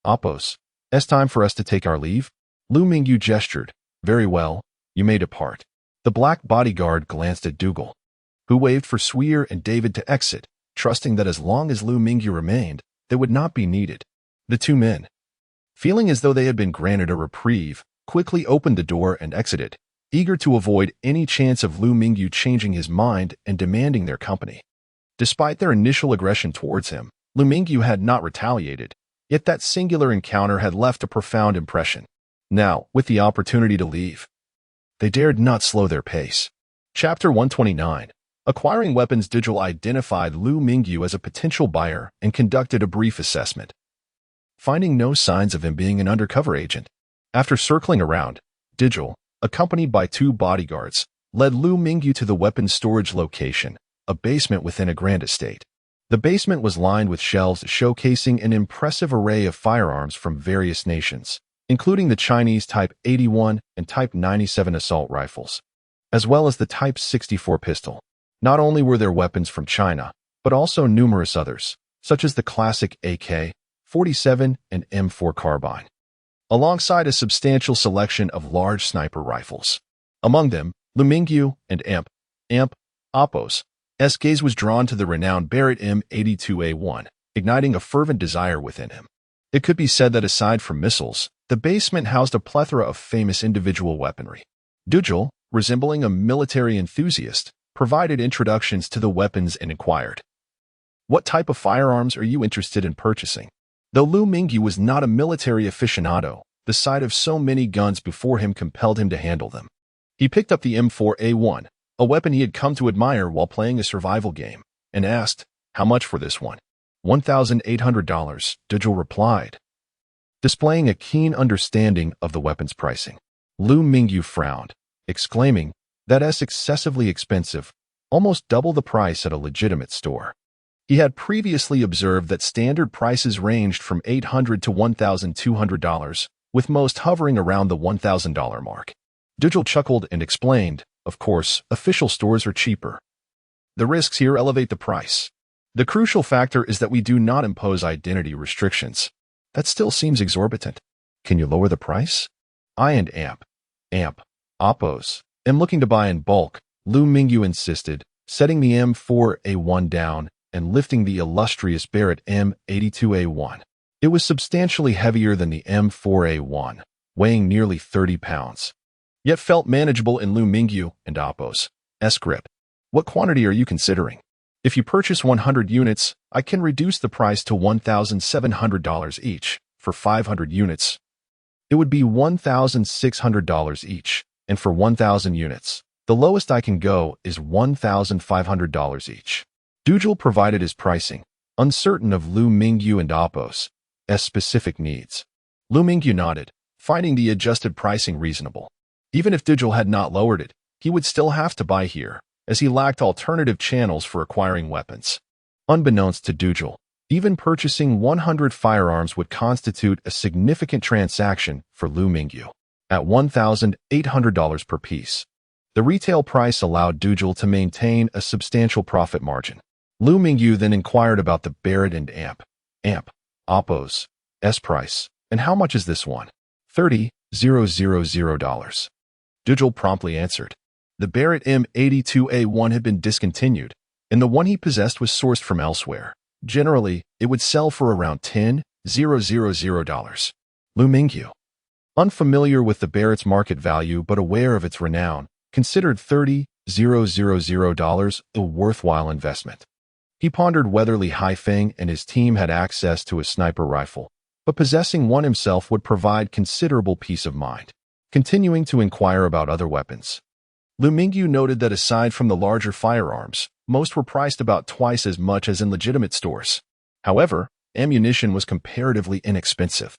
A: Apos. It's time for us to take our leave." Liu Mingyu gestured. "Very well, you may depart." The black bodyguard glanced at Dougal, who waved for Swear and David to exit, trusting that as long as Liu Mingyu remained, they would not be needed. The two men, feeling as though they had been granted a reprieve, quickly opened the door and exited, eager to avoid any chance of Liu Mingyu changing his mind and demanding their company. Despite their initial aggression towards him, Liu Mingyu had not retaliated, yet that singular encounter had left a profound impression. Now, with the opportunity to leave, they dared not slow their pace. Chapter 129. Acquiring weapons. Dougal identified Liu Mingyu as a potential buyer and conducted a brief assessment, finding no signs of him being an undercover agent. After circling around, Dougal, accompanied by two bodyguards, led Liu Mingyu to the weapons storage location, a basement within a grand estate. The basement was lined with shelves showcasing an impressive array of firearms from various nations, including the Chinese Type 81 and Type 97 assault rifles, as well as the Type 64 pistol. Not only were there weapons from China, but also numerous others, such as the classic AK-47 and M4 carbine, alongside a substantial selection of large sniper rifles. Among them, Liu Mingyu and Apos' gaze was drawn to the renowned Barrett M82A1, igniting a fervent desire within him. It could be said that aside from missiles, the basement housed a plethora of famous individual weaponry. Dougal, resembling a military enthusiast, provided introductions to the weapons and inquired, "What type of firearms are you interested in purchasing?" Though Liu Mingyu was not a military aficionado, the sight of so many guns before him compelled him to handle them. He picked up the M4A1, a weapon he had come to admire while playing a survival game, and asked, "How much for this one?" $1,800, Dougal replied, displaying a keen understanding of the weapon's pricing. Liu Mingyu frowned, exclaiming, "That's excessively expensive, almost double the price at a legitimate store." He had previously observed that standard prices ranged from $800 to $1,200, with most hovering around the $1,000 mark. Dougal chuckled and explained, "Of course, official stores are cheaper. The risks here elevate the price. The crucial factor is that we do not impose identity restrictions." "That still seems exorbitant. Can you lower the price?" "I and Apos am looking to buy in bulk," Liu Mingyu insisted, setting the M4A1 down and lifting the illustrious Barrett M82A1. It was substantially heavier than the M4A1, weighing nearly 30 pounds, yet felt manageable in Liu Mingyu and Apos' grip. "What quantity are you considering?" "If you purchase 100 units, I can reduce the price to $1,700 each. For 500 units, it would be $1,600 each, and for 1,000 units, the lowest I can go is $1,500 each." Dougal provided his pricing, uncertain of Liu Mingyu and Apos' specific needs. Liu Mingyu nodded, finding the adjusted pricing reasonable. Even if Dougal had not lowered it, he would still have to buy here, as he lacked alternative channels for acquiring weapons. Unbeknownst to Dougal, even purchasing 100 firearms would constitute a significant transaction for Liu Mingyu. At $1,800 per piece, the retail price allowed Dougal to maintain a substantial profit margin. Liu Mingyu then inquired about the Barrett and Apos' price. "And how much is this one?" $30,000. Dougal promptly answered. The Barrett M82A1 had been discontinued, and the one he possessed was sourced from elsewhere. Generally, it would sell for around $10,000. Liu Mingyu, unfamiliar with the Barrett's market value but aware of its renown, considered $30,000 a worthwhile investment. He pondered whether Li Haifeng and his team had access to a sniper rifle, but possessing one himself would provide considerable peace of mind. Continuing to inquire about other weapons, Liu Mingyu noted that aside from the larger firearms, most were priced about twice as much as in legitimate stores. However, ammunition was comparatively inexpensive,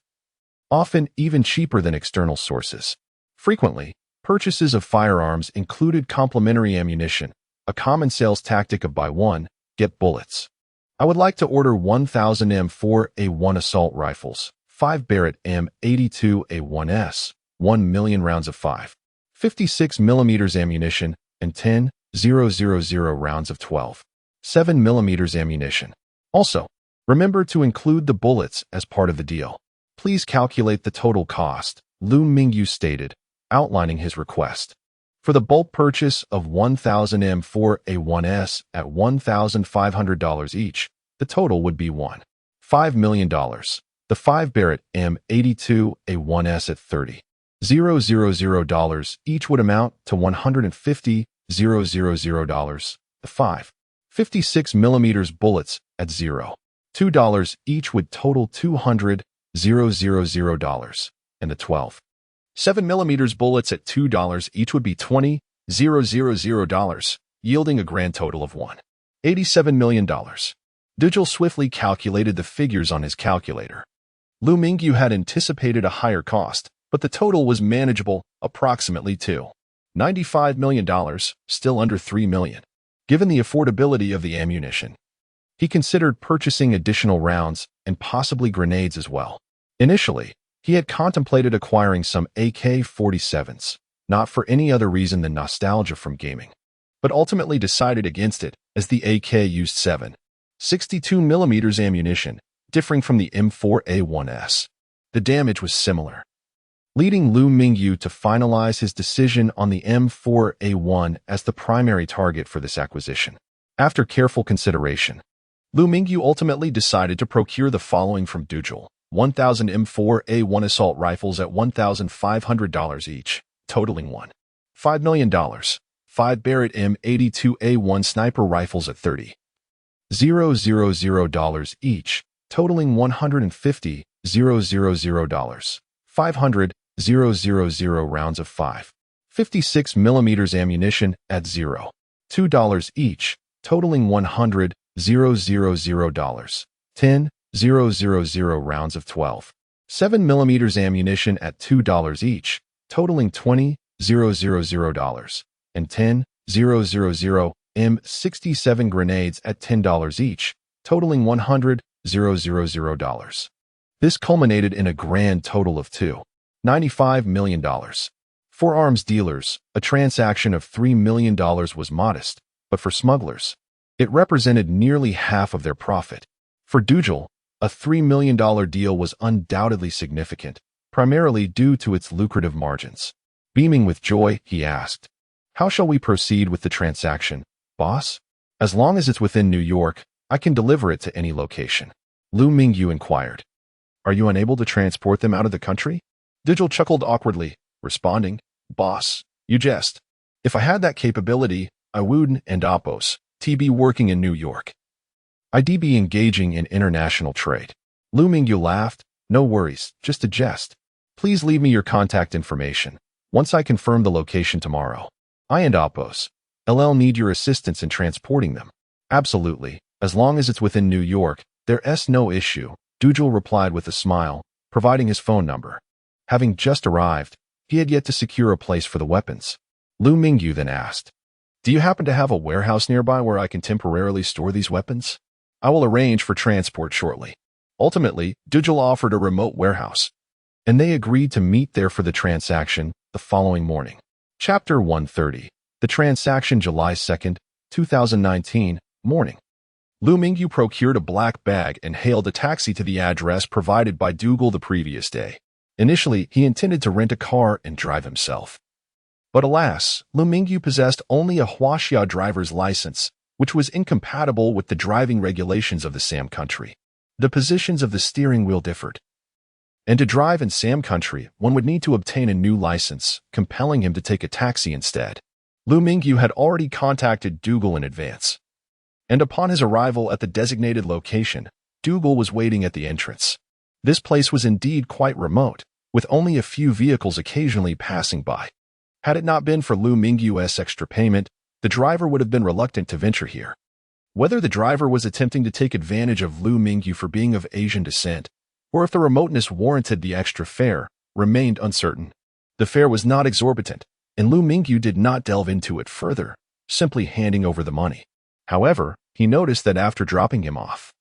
A: often even cheaper than external sources. Frequently, purchases of firearms included complementary ammunition, a common sales tactic of buy one, get bullets. I would like to order 1,000 M4A1 assault rifles, 5 Barrett M82A1S, 1 million rounds of 5.56mm ammunition, and 10,000 rounds of 12.7mm ammunition. Also, remember to include the bullets as part of the deal. Please calculate the total cost, Liu Mingyu stated, outlining his request. For the bulk purchase of 1,000 M4A1S at $1,500 each, the total would be $1.5 million. The 5 Barrett M82A1S at $30,000 each would amount to $150,000. The 5.56mm bullets at $0.2 each would total $200,000, and the 12.7mm bullets at $2 each would be $20,000, yielding a grand total of $187 million. Digil swiftly calculated the figures on his calculator. Liu Mingyu had anticipated a higher cost, but the total was manageable, approximately $295 million, still under $3 million. Given the affordability of the ammunition, he considered purchasing additional rounds and possibly grenades as well. Initially, he had contemplated acquiring some AK-47s, not for any other reason than nostalgia from gaming, but ultimately decided against it as the AK used 7.62mm ammunition, differing from the M4A1S. The damage was similar, leading Liu Mingyu to finalize his decision on the M4A1 as the primary target for this acquisition. After careful consideration, Liu Mingyu ultimately decided to procure the following from Digil: 1,000 M4A1 assault rifles at $1,500 each, totaling $1.5 million. 5 Barrett M82A1 sniper rifles at $30,000 each, totaling $150,000. 500,000 rounds of 5.56mm ammunition at $0.2 each, totaling $100,000. 10,000 rounds of 12.7mm ammunition at $2 each, totaling $20,000, and 10,000 M67 grenades at $10 each, totaling $100,000. This culminated in a grand total of $295 million. For arms dealers, a transaction of $3 million was modest, but for smugglers, it represented nearly half of their profit. For Digil, a $3 million deal was undoubtedly significant, primarily due to its lucrative margins. Beaming with joy, he asked, "How shall we proceed with the transaction, boss?" "As long as it's within New York, I can deliver it to any location," Liu Mingyu inquired. "Are you unable to transport them out of the country?" Digil chuckled awkwardly, responding, "Boss, you jest. If I had that capability, I would and oppose be working in New York. I'd be engaging in international trade." Liu Mingyu laughed. "No worries, just a jest. Please leave me your contact information. Once I confirm the location tomorrow, I and Oppos LL need your assistance in transporting them." "Absolutely, as long as it's within New York, there's no issue," Digil replied with a smile, providing his phone number. Having just arrived, he had yet to secure a place for the weapons. Liu Mingyu then asked, "Do you happen to have a warehouse nearby where I can temporarily store these weapons? I will arrange for transport shortly." Ultimately, Digil offered a remote warehouse, and they agreed to meet there for the transaction the following morning. Chapter 130. The transaction, July 2nd, 2019, morning. Liu Mingyu procured a black bag and hailed a taxi to the address provided by Dougal the previous day. Initially, he intended to rent a car and drive himself. But alas, Liu Mingyu possessed only a Huaxia driver's license, which was incompatible with the driving regulations of the Sam country. The positions of the steering wheel differed, and to drive in Sam country, one would need to obtain a new license, compelling him to take a taxi instead. Liu Mingyu had already contacted Dougal in advance, and upon his arrival at the designated location, Dougal was waiting at the entrance. This place was indeed quite remote, with only a few vehicles occasionally passing by. Had it not been for Liu Mingyu's extra payment, the driver would have been reluctant to venture here. Whether the driver was attempting to take advantage of Liu Mingyu for being of Asian descent, or if the remoteness warranted the extra fare, remained uncertain. The fare was not exorbitant, and Liu Mingyu did not delve into it further, simply handing over the money. However, he noticed that after dropping him off,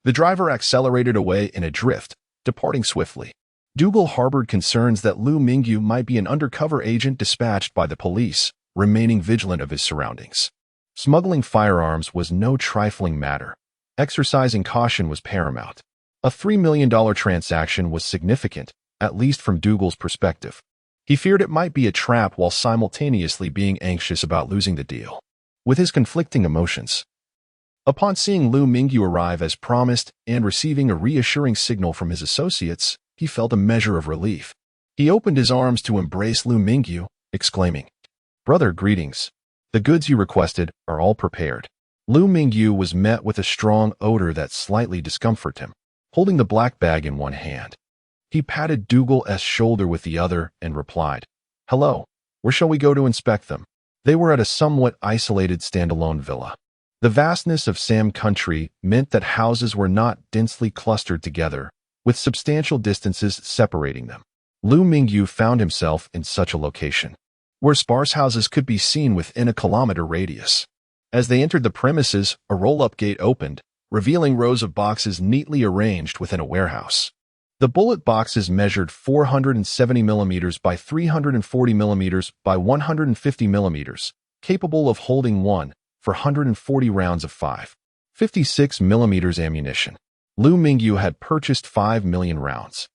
A: the driver accelerated away in a drift, departing swiftly. Dougal harbored concerns that Liu Mingyu might be an undercover agent dispatched by the police, remaining vigilant of his surroundings. Smuggling firearms was no trifling matter. Exercising caution was paramount. A $3 million transaction was significant, at least from Dougal's perspective. He feared it might be a trap while simultaneously being anxious about losing the deal. With his conflicting emotions, upon seeing Liu Mingyu arrive as promised and receiving a reassuring signal from his associates, he felt a measure of relief. He opened his arms to embrace Liu Mingyu, exclaiming, "Brother, greetings. The goods you requested are all prepared." Liu Mingyu was met with a strong odor that slightly discomforted him. Holding the black bag in one hand, he patted Dougal's shoulder with the other and replied, "Hello, where shall we go to inspect them?" They were at a somewhat isolated standalone villa. The vastness of Sam country meant that houses were not densely clustered together, with substantial distances separating them. Liu Mingyu found himself in such a location, where sparse houses could be seen within a kilometer radius. As they entered the premises, a roll-up gate opened, revealing rows of boxes neatly arranged within a warehouse. The bullet boxes measured 470 millimeters by 340 millimeters by 150 millimeters, capable of holding 440 rounds of 5.56 millimeters ammunition. Liu Mingyu had purchased 5 million rounds,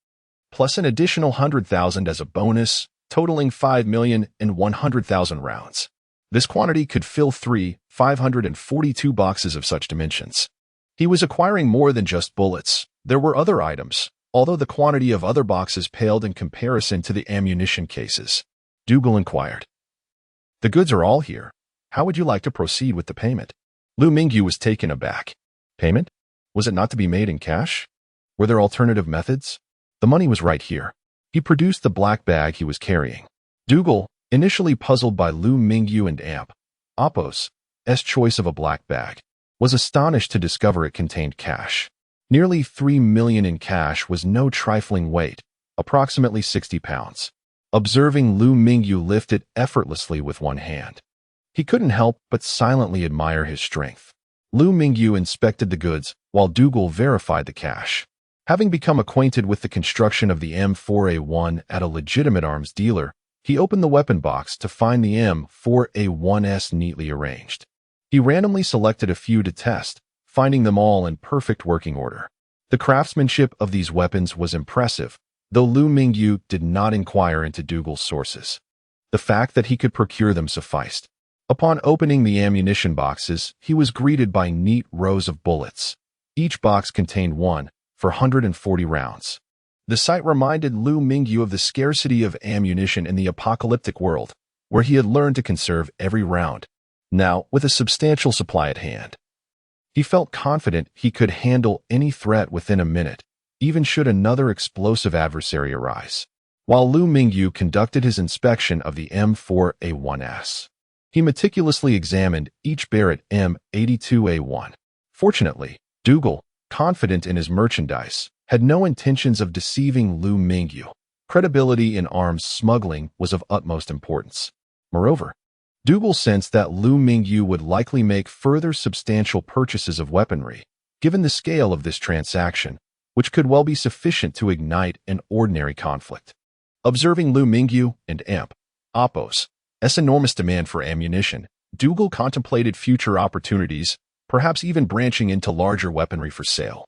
A: plus an additional 100,000 as a bonus, totaling 5,100,000 rounds. This quantity could fill 542 boxes of such dimensions. He was acquiring more than just bullets. There were other items, although the quantity of other boxes paled in comparison to the ammunition cases. Dougal inquired, "The goods are all here. How would you like to proceed with the payment?" Liu Mingyu was taken aback. Payment? Was it not to be made in cash? Were there alternative methods? The money was right here. He produced the black bag he was carrying. Dougal, initially puzzled by Liu Mingyu and Apo's choice of a black bag, was astonished to discover it contained cash. Nearly 3 million in cash was no trifling weight, approximately 60 pounds. Observing Liu Mingyu lift it effortlessly with one hand, he couldn't help but silently admire his strength. Liu Mingyu inspected the goods while Dougal verified the cash. Having become acquainted with the construction of the M4A1 at a legitimate arms dealer, he opened the weapon box to find the M4A1s neatly arranged. He randomly selected a few to test, finding them all in perfect working order. The craftsmanship of these weapons was impressive, though Liu Mingyu did not inquire into Dougal's sources. The fact that he could procure them sufficed. Upon opening the ammunition boxes, he was greeted by neat rows of bullets. Each box contained 140 rounds. The sight reminded Liu Mingyu of the scarcity of ammunition in the apocalyptic world, where he had learned to conserve every round. Now, with a substantial supply at hand, he felt confident he could handle any threat within a minute, even should another explosive adversary arise. While Liu Mingyu conducted his inspection of the M4A1s, he meticulously examined each Barrett M82A1. Fortunately, Dougal, confident in his merchandise, had no intentions of deceiving Liu Mingyu. Credibility in arms smuggling was of utmost importance. Moreover, Dougal sensed that Liu Mingyu would likely make further substantial purchases of weaponry, given the scale of this transaction, which could well be sufficient to ignite an ordinary conflict. Observing Liu Mingyu and Apo's enormous demand for ammunition, Dougal contemplated future opportunities, perhaps even branching into larger weaponry for sale.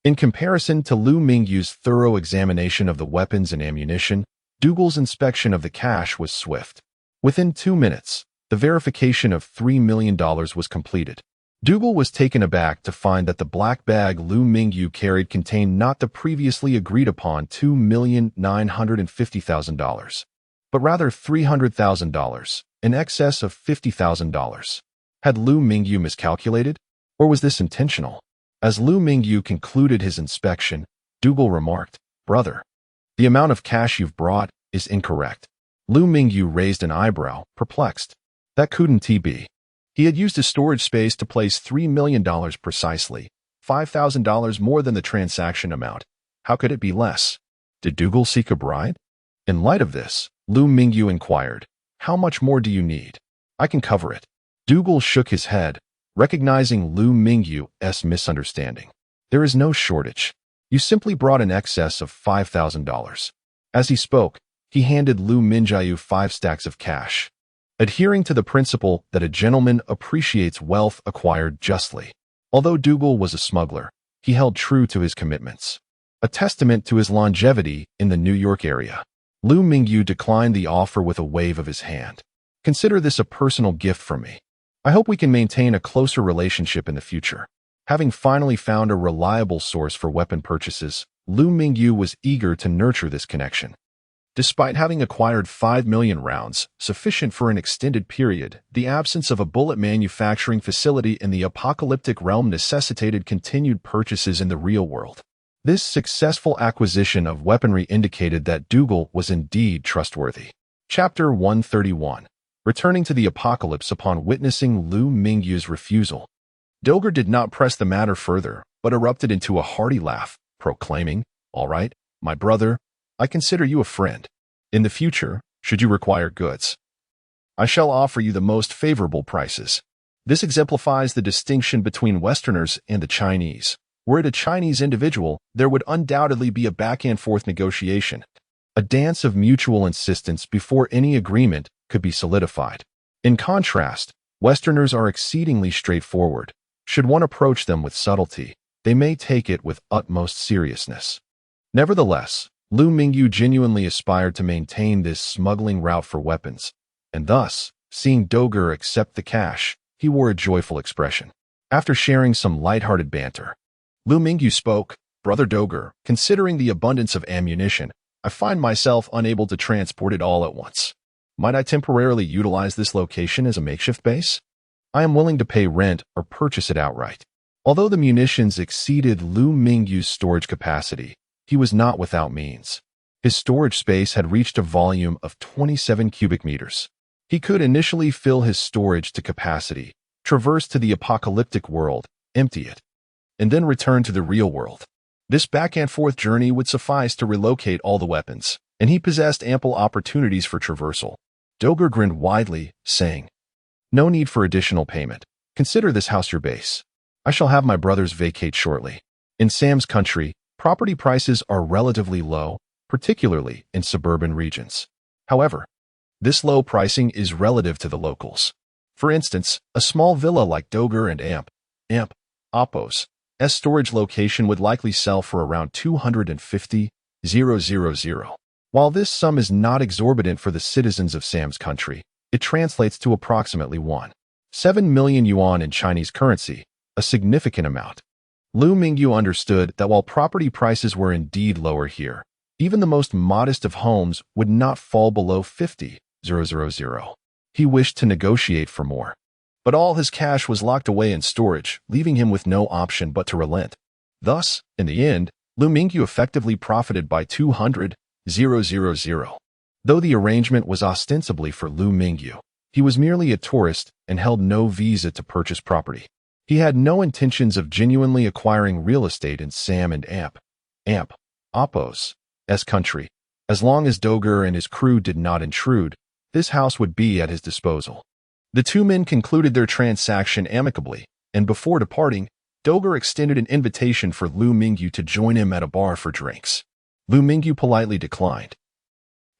A: In comparison to Liu Mingyu's thorough examination of the weapons and ammunition, Dougal's inspection of the cash was swift. Within 2 minutes, the verification of $3 million was completed. Dougal was taken aback to find that the black bag Liu Mingyu carried contained not the previously agreed-upon $2,950,000, but rather $300,000, in excess of $50,000. Had Liu Mingyu miscalculated, or was this intentional? As Liu Mingyu concluded his inspection, Dougal remarked, "Brother, the amount of cash you've brought is incorrect." Liu Mingyu raised an eyebrow, perplexed. That couldn't be. He had used his storage space to place $3 million precisely, $5,000 more than the transaction amount. How could it be less? Did Dougal seek a bride? In light of this, Liu Mingyu inquired, "How much more do you need? I can cover it." Dougal shook his head, recognizing Liu Mingyu's misunderstanding. "There is no shortage. You simply brought an excess of $5,000. As he spoke, he handed Liu Mingyu 5 stacks of cash. Adhering to the principle that a gentleman appreciates wealth acquired justly. Although Dougal was a smuggler, he held true to his commitments. A testament to his longevity in the New York area. Liu Mingyu declined the offer with a wave of his hand. "Consider this a personal gift from me. I hope we can maintain a closer relationship in the future." Having finally found a reliable source for weapon purchases, Liu Mingyu was eager to nurture this connection. Despite having acquired 5 million rounds, sufficient for an extended period, the absence of a bullet manufacturing facility in the apocalyptic realm necessitated continued purchases in the real world. This successful acquisition of weaponry indicated that Dougal was indeed trustworthy. Chapter 131. Returning to the apocalypse upon witnessing Liu Mingyu's refusal. Doger did not press the matter further, but erupted into a hearty laugh, proclaiming, "All right, my brother, I consider you a friend. In the future, should you require goods, I shall offer you the most favorable prices." This exemplifies the distinction between Westerners and the Chinese. Were it a Chinese individual, there would undoubtedly be a back-and-forth negotiation, a dance of mutual insistence before any agreement could be solidified. In contrast, Westerners are exceedingly straightforward. Should one approach them with subtlety, they may take it with utmost seriousness. Nevertheless, Liu Mingyu genuinely aspired to maintain this smuggling route for weapons, and thus, seeing Doger accept the cash, he wore a joyful expression. After sharing some light-hearted banter, Liu Mingyu spoke, "Brother Doger, considering the abundance of ammunition, I find myself unable to transport it all at once. Might I temporarily utilize this location as a makeshift base? I am willing to pay rent or purchase it outright." Although the munitions exceeded Liu Mingyu's storage capacity, he was not without means. His storage space had reached a volume of 27 cubic meters. He could initially fill his storage to capacity, traverse to the apocalyptic world, empty it, and then return to the real world. This back-and-forth journey would suffice to relocate all the weapons, and he possessed ample opportunities for traversal. Doger grinned widely, saying, "No need for additional payment. Consider this house your base. I shall have my brothers vacate shortly. In Sam's country, property prices are relatively low, particularly in suburban regions. However, this low pricing is relative to the locals. For instance, a small villa like Doger and Appos' storage location would likely sell for around $250,000. While this sum is not exorbitant for the citizens of Sam's country, it translates to approximately 1.7 million yuan in Chinese currency, a significant amount. Liu Mingyu understood that while property prices were indeed lower here, even the most modest of homes would not fall below 50,000. He wished to negotiate for more. But all his cash was locked away in storage, leaving him with no option but to relent. Thus, in the end, Liu Mingyu effectively profited by 200,000. Though the arrangement was ostensibly for Liu Mingyu, he was merely a tourist and held no visa to purchase property. He had no intentions of genuinely acquiring real estate in Sam and Appos' country. As long as Doger and his crew did not intrude, this house would be at his disposal. The two men concluded their transaction amicably, and before departing, Doger extended an invitation for Liu Mingyu to join him at a bar for drinks. Liu Mingyu politely declined,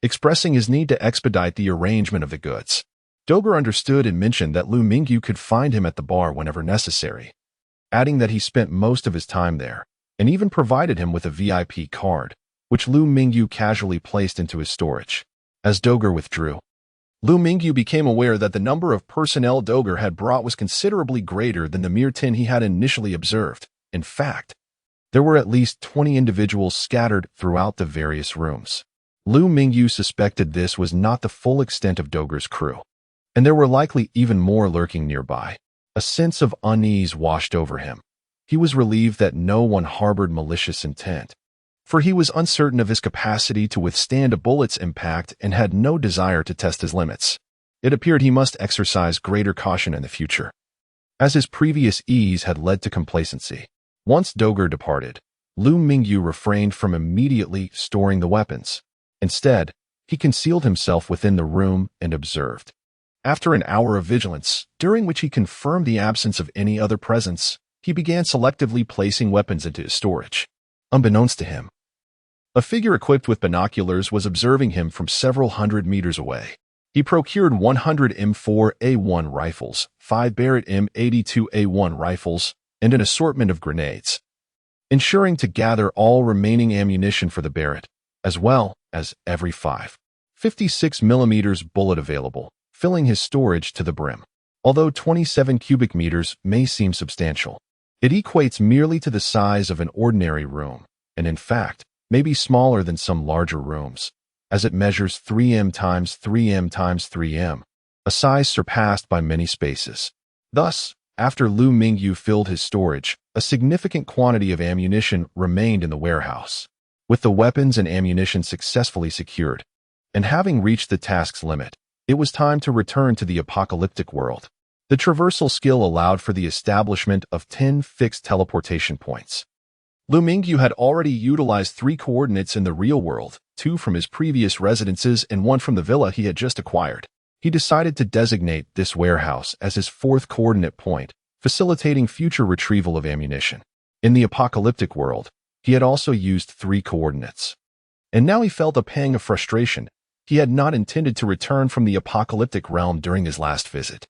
A: expressing his need to expedite the arrangement of the goods. Doger understood and mentioned that Liu Mingyu could find him at the bar whenever necessary, adding that he spent most of his time there, and even provided him with a VIP card, which Liu Mingyu casually placed into his storage. As Doger withdrew, Liu Mingyu became aware that the number of personnel Doger had brought was considerably greater than the mere 10 he had initially observed. In fact, there were at least 20 individuals scattered throughout the various rooms. Liu Mingyu suspected this was not the full extent of Doger's crew, and there were likely even more lurking nearby. A sense of unease washed over him. He was relieved that no one harbored malicious intent, for he was uncertain of his capacity to withstand a bullet's impact and had no desire to test his limits. It appeared he must exercise greater caution in the future, as his previous ease had led to complacency. Once Dogger departed, Liu Mingyu refrained from immediately storing the weapons. Instead, he concealed himself within the room and observed. After an hour of vigilance, during which he confirmed the absence of any other presence, he began selectively placing weapons into his storage. Unbeknownst to him, a figure equipped with binoculars was observing him from several hundred meters away. He procured 100 M4A1 rifles, 5 Barrett M82A1 rifles, and an assortment of grenades, ensuring to gather all remaining ammunition for the Barrett, as well as every 5.56mm bullet available, filling his storage to the brim. Although 27 cubic meters may seem substantial, it equates merely to the size of an ordinary room, and in fact, may be smaller than some larger rooms, as it measures 3m times 3m times 3m, a size surpassed by many spaces. Thus, after Liu Mingyu filled his storage, a significant quantity of ammunition remained in the warehouse. With the weapons and ammunition successfully secured, and having reached the task's limit, it was time to return to the apocalyptic world. The traversal skill allowed for the establishment of 10 fixed teleportation points. Liu Mingyu had already utilized 3 coordinates in the real world, 2 from his previous residences and 1 from the villa he had just acquired. He decided to designate this warehouse as his 4th coordinate point, facilitating future retrieval of ammunition. In the apocalyptic world, he had also used 3 coordinates. And now he felt a pang of frustration. He had not intended to return from the apocalyptic realm during his last visit.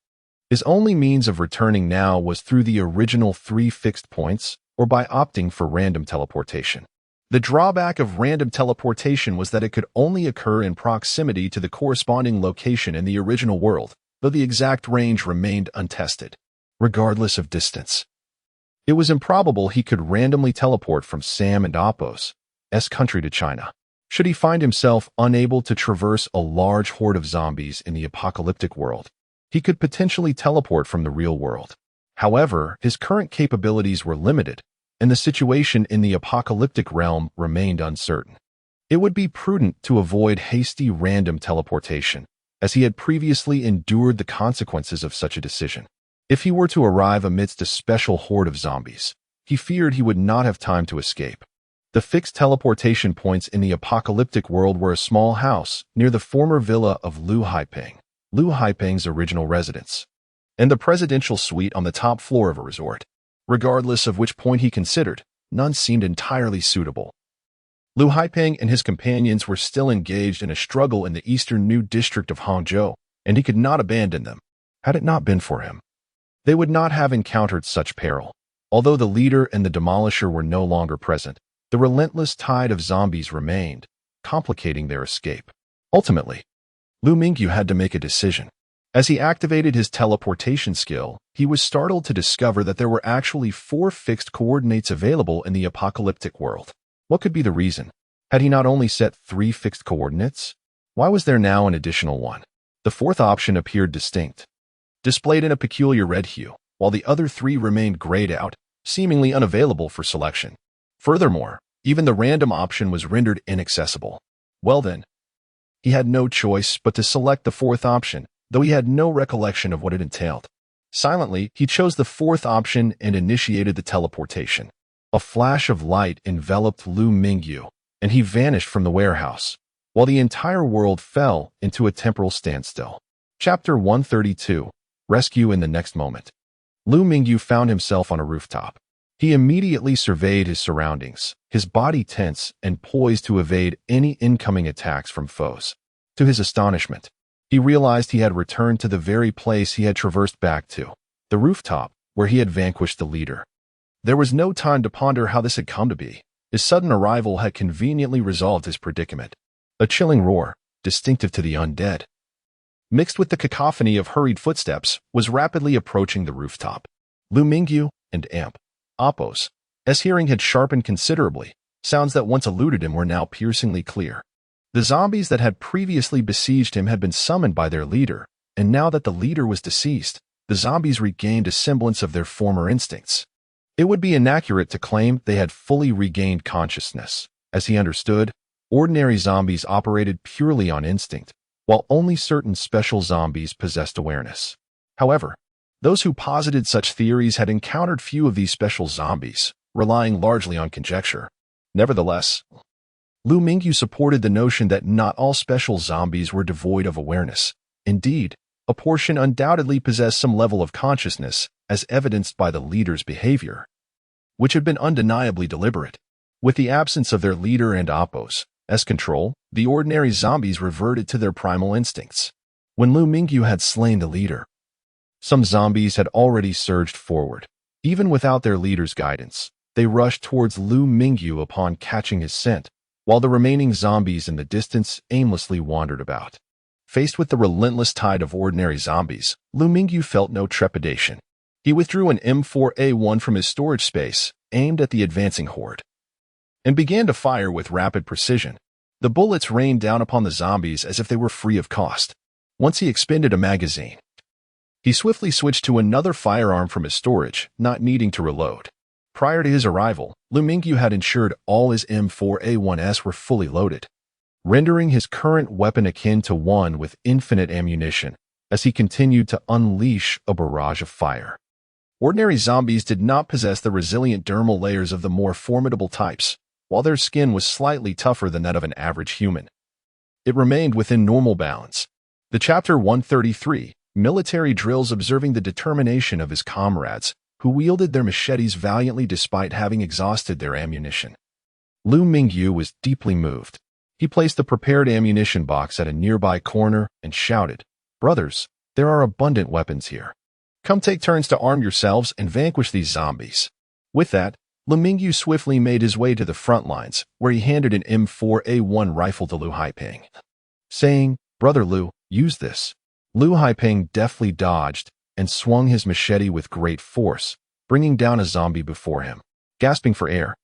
A: His only means of returning now was through the original 3 fixed points, or by opting for random teleportation. The drawback of random teleportation was that it could only occur in proximity to the corresponding location in the original world, though the exact range remained untested. Regardless of distance, it was improbable he could randomly teleport from Sam and Appo's country to China. Should he find himself unable to traverse a large horde of zombies in the apocalyptic world, he could potentially teleport from the real world. However, his current capabilities were limited, and the situation in the apocalyptic realm remained uncertain. It would be prudent to avoid hasty random teleportation, as he had previously endured the consequences of such a decision. If he were to arrive amidst a special horde of zombies, he feared he would not have time to escape. The fixed teleportation points in the apocalyptic world were a small house near the former villa of Liu Haipeng's original residence, and the presidential suite on the top floor of a resort. Regardless of which point he considered, none seemed entirely suitable. Liu Haipeng and his companions were still engaged in a struggle in the eastern New District of Hangzhou, and he could not abandon them. Had it not been for him, they would not have encountered such peril. Although the leader and the demolisher were no longer present, the relentless tide of zombies remained, complicating their escape. Ultimately, Liu Mingyu had to make a decision. As he activated his teleportation skill, he was startled to discover that there were actually 4 fixed coordinates available in the apocalyptic world. What could be the reason? Had he not only set 3 fixed coordinates? Why was there now an additional one? The 4th option appeared distinct, displayed in a peculiar red hue, while the other 3 remained grayed out, seemingly unavailable for selection. Furthermore, even the random option was rendered inaccessible. Well then, he had no choice but to select the 4th option, though he had no recollection of what it entailed. Silently, he chose the 4th option and initiated the teleportation. A flash of light enveloped Liu Mingyu, and he vanished from the warehouse, while the entire world fell into a temporal standstill. Chapter 132, Rescue in the Next Moment. Liu Mingyu found himself on a rooftop. He immediately surveyed his surroundings, his body tense and poised to evade any incoming attacks from foes. To his astonishment, he realized he had returned to the very place he had traversed back to, the rooftop, where he had vanquished the leader. There was no time to ponder how this had come to be. His sudden arrival had conveniently resolved his predicament. A chilling roar, distinctive to the undead, mixed with the cacophony of hurried footsteps, was rapidly approaching the rooftop. Liu Mingyu and Appo's hearing had sharpened considerably. Sounds that once eluded him were now piercingly clear. The zombies that had previously besieged him had been summoned by their leader, and now that the leader was deceased, the zombies regained a semblance of their former instincts. It would be inaccurate to claim they had fully regained consciousness. As he understood, ordinary zombies operated purely on instinct, while only certain special zombies possessed awareness. However, those who posited such theories had encountered few of these special zombies, relying largely on conjecture. Nevertheless, Liu Mingyu supported the notion that not all special zombies were devoid of awareness. Indeed, a portion undoubtedly possessed some level of consciousness, as evidenced by the leader's behavior, which had been undeniably deliberate. With the absence of their leader and Oppos as control, the ordinary zombies reverted to their primal instincts. When Liu Mingyu had slain the leader, some zombies had already surged forward. Even without their leader's guidance, they rushed towards Liu Mingyu upon catching his scent, while the remaining zombies in the distance aimlessly wandered about. Faced with the relentless tide of ordinary zombies, Liu Mingyu felt no trepidation. He withdrew an M4A1 from his storage space, aimed at the advancing horde, and began to fire with rapid precision. The bullets rained down upon the zombies as if they were free of cost. Once he expended a magazine, he swiftly switched to another firearm from his storage, not needing to reload. Prior to his arrival, Liu Mingyu had ensured all his M4A1s were fully loaded, rendering his current weapon akin to one with infinite ammunition as he continued to unleash a barrage of fire. Ordinary zombies did not possess the resilient dermal layers of the more formidable types, while their skin was slightly tougher than that of an average human. It remained within normal bounds. The Chapter 133, Military Drills, observing the determination of his comrades, who wielded their machetes valiantly despite having exhausted their ammunition. Liu Mingyu was deeply moved. He placed the prepared ammunition box at a nearby corner and shouted, "Brothers, there are abundant weapons here. Come take turns to arm yourselves and vanquish these zombies." With that, Liu Mingyu swiftly made his way to the front lines, where he handed an M4A1 rifle to Liu Haiping, saying, "Brother Liu, use this." Liu Haiping deftly dodged and swung his machete with great force, bringing down a zombie before him. Gasping for air,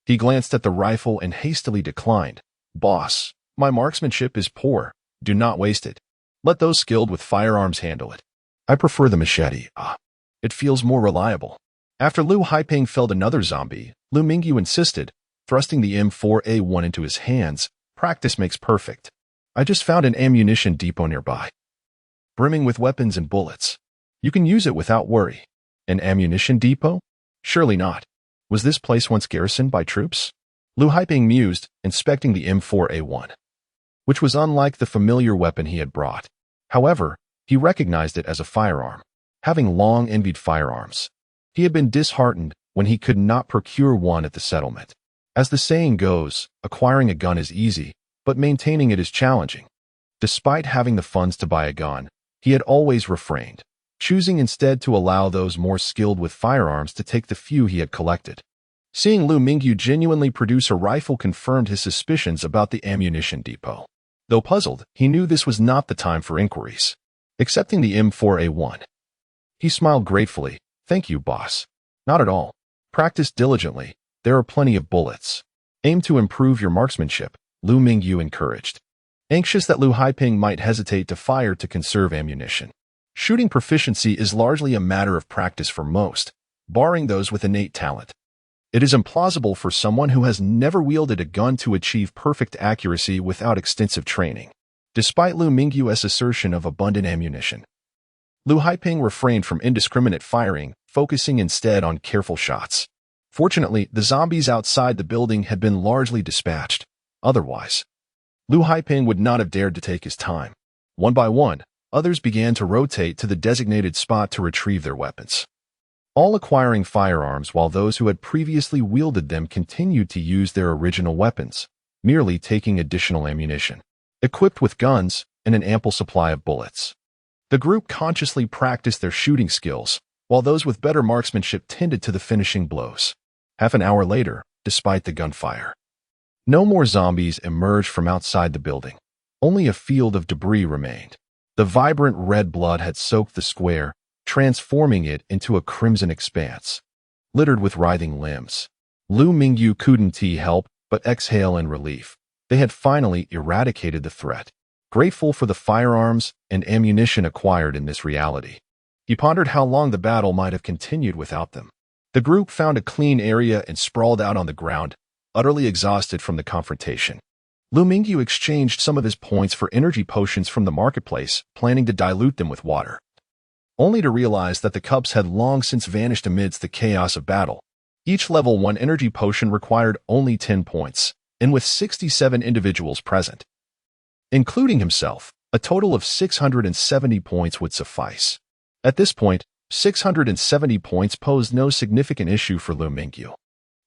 A: he glanced at the rifle and hastily declined. "Boss, my marksmanship is poor. Do not waste it. Let those skilled with firearms handle it. I prefer the machete. It feels more reliable." After Liu Haiping felled another zombie, Liu Mingyu insisted, thrusting the M4A1 into his hands, "Practice makes perfect. I just found an ammunition depot nearby, brimming with weapons and bullets. You can use it without worry." An ammunition depot? Surely not. Was this place once garrisoned by troops? Liu Haiping mused, inspecting the M4A1, which was unlike the familiar weapon he had brought. However, he recognized it as a firearm. Having long envied firearms, he had been disheartened when he could not procure one at the settlement. As the saying goes, acquiring a gun is easy, but maintaining it is challenging. Despite having the funds to buy a gun, he had always refrained, choosing instead to allow those more skilled with firearms to take the few he had collected. Seeing Liu Mingyu genuinely produce a rifle confirmed his suspicions about the ammunition depot. Though puzzled, he knew this was not the time for inquiries. Accepting the M4A1, he smiled gratefully. "Thank you, boss." "Not at all. Practice diligently. There are plenty of bullets. Aim to improve your marksmanship," Liu Mingyu encouraged, anxious that Liu Haiping might hesitate to fire to conserve ammunition. Shooting proficiency is largely a matter of practice for most, barring those with innate talent. It is implausible for someone who has never wielded a gun to achieve perfect accuracy without extensive training. Despite Liu Mingyu's assertion of abundant ammunition, Liu Haiping refrained from indiscriminate firing, focusing instead on careful shots. Fortunately, the zombies outside the building had been largely dispatched. Otherwise, Liu Haiping would not have dared to take his time. One by one, others began to rotate to the designated spot to retrieve their weapons, all acquiring firearms, while those who had previously wielded them continued to use their original weapons, merely taking additional ammunition, equipped with guns and an ample supply of bullets. The group consciously practiced their shooting skills, while those with better marksmanship tended to the finishing blows. Half an hour later, despite the gunfire, no more zombies emerged from outside the building. Only a field of debris remained. The vibrant red blood had soaked the square, transforming it into a crimson expanse, littered with writhing limbs. Liu Mingyu couldn't help but exhale in relief. They had finally eradicated the threat. Grateful for the firearms and ammunition acquired in this reality, he pondered how long the battle might have continued without them. The group found a clean area and sprawled out on the ground, utterly exhausted from the confrontation. Liu Mingyu exchanged some of his points for energy potions from the marketplace, planning to dilute them with water, only to realize that the cups had long since vanished amidst the chaos of battle. Each level 1 energy potion required only 10 points, and with 67 individuals present, including himself, a total of 670 points would suffice. At this point, 670 points posed no significant issue for Liu Mingyu.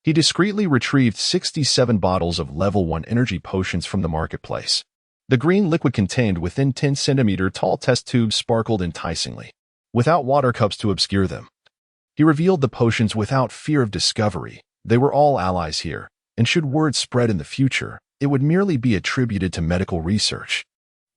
A: He discreetly retrieved 67 bottles of level 1 energy potions from the marketplace. The green liquid contained within 10-centimeter tall test tubes sparkled enticingly, without water cups to obscure them. He revealed the potions without fear of discovery. They were all allies here, and should word spread in the future, it would merely be attributed to medical research.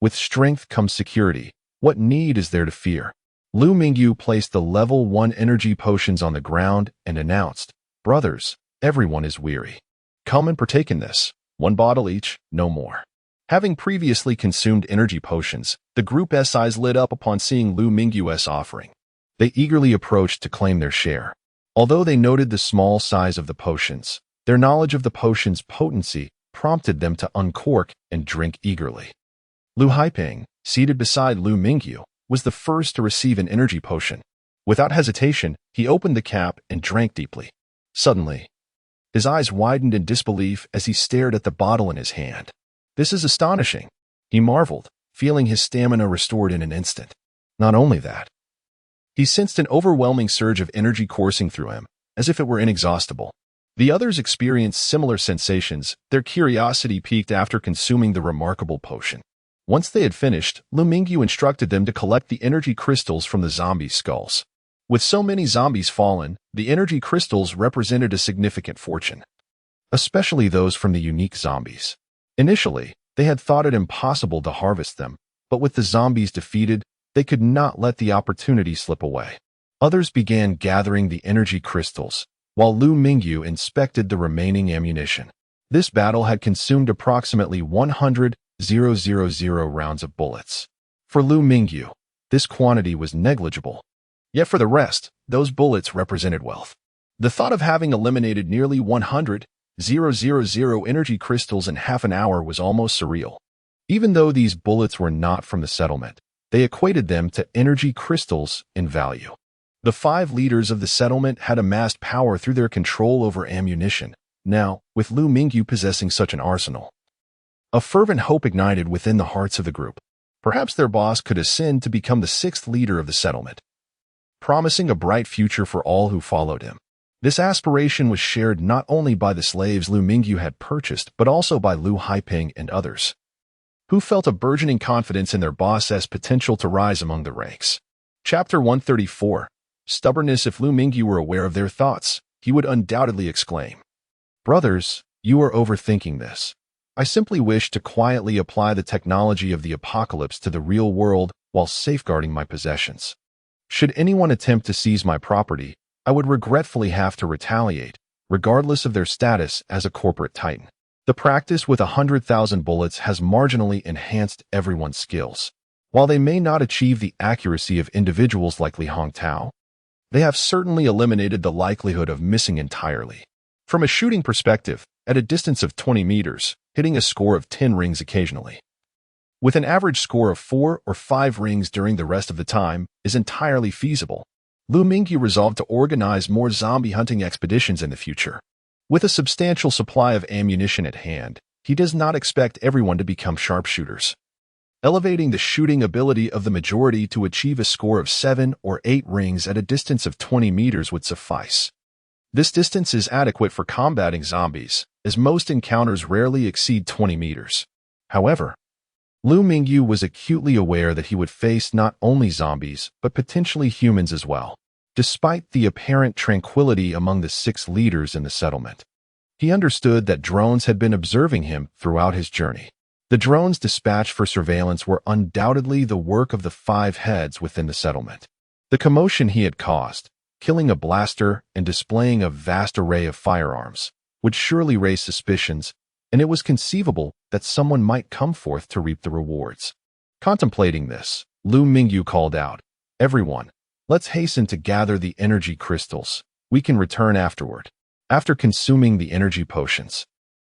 A: With strength comes security. What need is there to fear? Liu Mingyu placed the level 1 energy potions on the ground and announced, "Brothers, everyone is weary. Come and partake in this. 1 bottle each, no more." Having previously consumed energy potions, the group's eyes lit up upon seeing Liu Mingyu's offering. They eagerly approached to claim their share. Although they noted the small size of the potions, their knowledge of the potion's potency prompted them to uncork and drink eagerly. Liu Haiping, seated beside Liu Mingyu, was the first to receive an energy potion. Without hesitation, he opened the cap and drank deeply. Suddenly, his eyes widened in disbelief as he stared at the bottle in his hand. "This is astonishing," he marveled, feeling his stamina restored in an instant. Not only that, he sensed an overwhelming surge of energy coursing through him, as if it were inexhaustible. The others experienced similar sensations. Their curiosity peaked after consuming the remarkable potion. Once they had finished, Liu Mingyu instructed them to collect the energy crystals from the zombies' skulls. With so many zombies fallen, the energy crystals represented a significant fortune, especially those from the unique zombies. Initially, they had thought it impossible to harvest them, but with the zombies defeated, they could not let the opportunity slip away. Others began gathering the energy crystals, while Liu Mingyu inspected the remaining ammunition. This battle had consumed approximately 100,000 rounds of bullets. For Liu Mingyu, this quantity was negligible. Yet for the rest, those bullets represented wealth. The thought of having eliminated nearly 100,000 energy crystals in half an hour was almost surreal. Even though these bullets were not from the settlement, they equated them to energy crystals in value. The 5 leaders of the settlement had amassed power through their control over ammunition. Now, with Liu Mingyu possessing such an arsenal, a fervent hope ignited within the hearts of the group. Perhaps their boss could ascend to become the 6th leader of the settlement, promising a bright future for all who followed him. This aspiration was shared not only by the slaves Liu Mingyu had purchased, but also by Liu Haiping and others, who felt a burgeoning confidence in their boss's potential to rise among the ranks. Chapter 134. Stubbornness. If Liu Mingyu were aware of their thoughts, he would undoubtedly exclaim, "Brothers, you are overthinking this. I simply wish to quietly apply the technology of the apocalypse to the real world while safeguarding my possessions. Should anyone attempt to seize my property, I would regretfully have to retaliate, regardless of their status as a corporate titan." The practice with 100,000 bullets has marginally enhanced everyone's skills. While they may not achieve the accuracy of individuals like Li Hongtao, they have certainly eliminated the likelihood of missing entirely. From a shooting perspective, at a distance of 20 meters, hitting a score of 10 rings occasionally, with an average score of 4 or 5 rings during the rest of the time, is entirely feasible. Liu Mingyu resolved to organize more zombie hunting expeditions in the future. With a substantial supply of ammunition at hand, he does not expect everyone to become sharpshooters. Elevating the shooting ability of the majority to achieve a score of 7 or 8 rings at a distance of 20 meters would suffice. This distance is adequate for combating zombies, as most encounters rarely exceed 20 meters. However, Liu Mingyu was acutely aware that he would face not only zombies, but potentially humans as well. Despite the apparent tranquility among the 6 leaders in the settlement, he understood that drones had been observing him throughout his journey. The drones dispatched for surveillance were undoubtedly the work of the 5 heads within the settlement. The commotion he had caused, killing a blaster and displaying a vast array of firearms, would surely raise suspicions, and it was conceivable that someone might come forth to reap the rewards. Contemplating this, Liu Mingyu called out, "Everyone, let's hasten to gather the energy crystals. We can return afterward." After consuming the energy potions,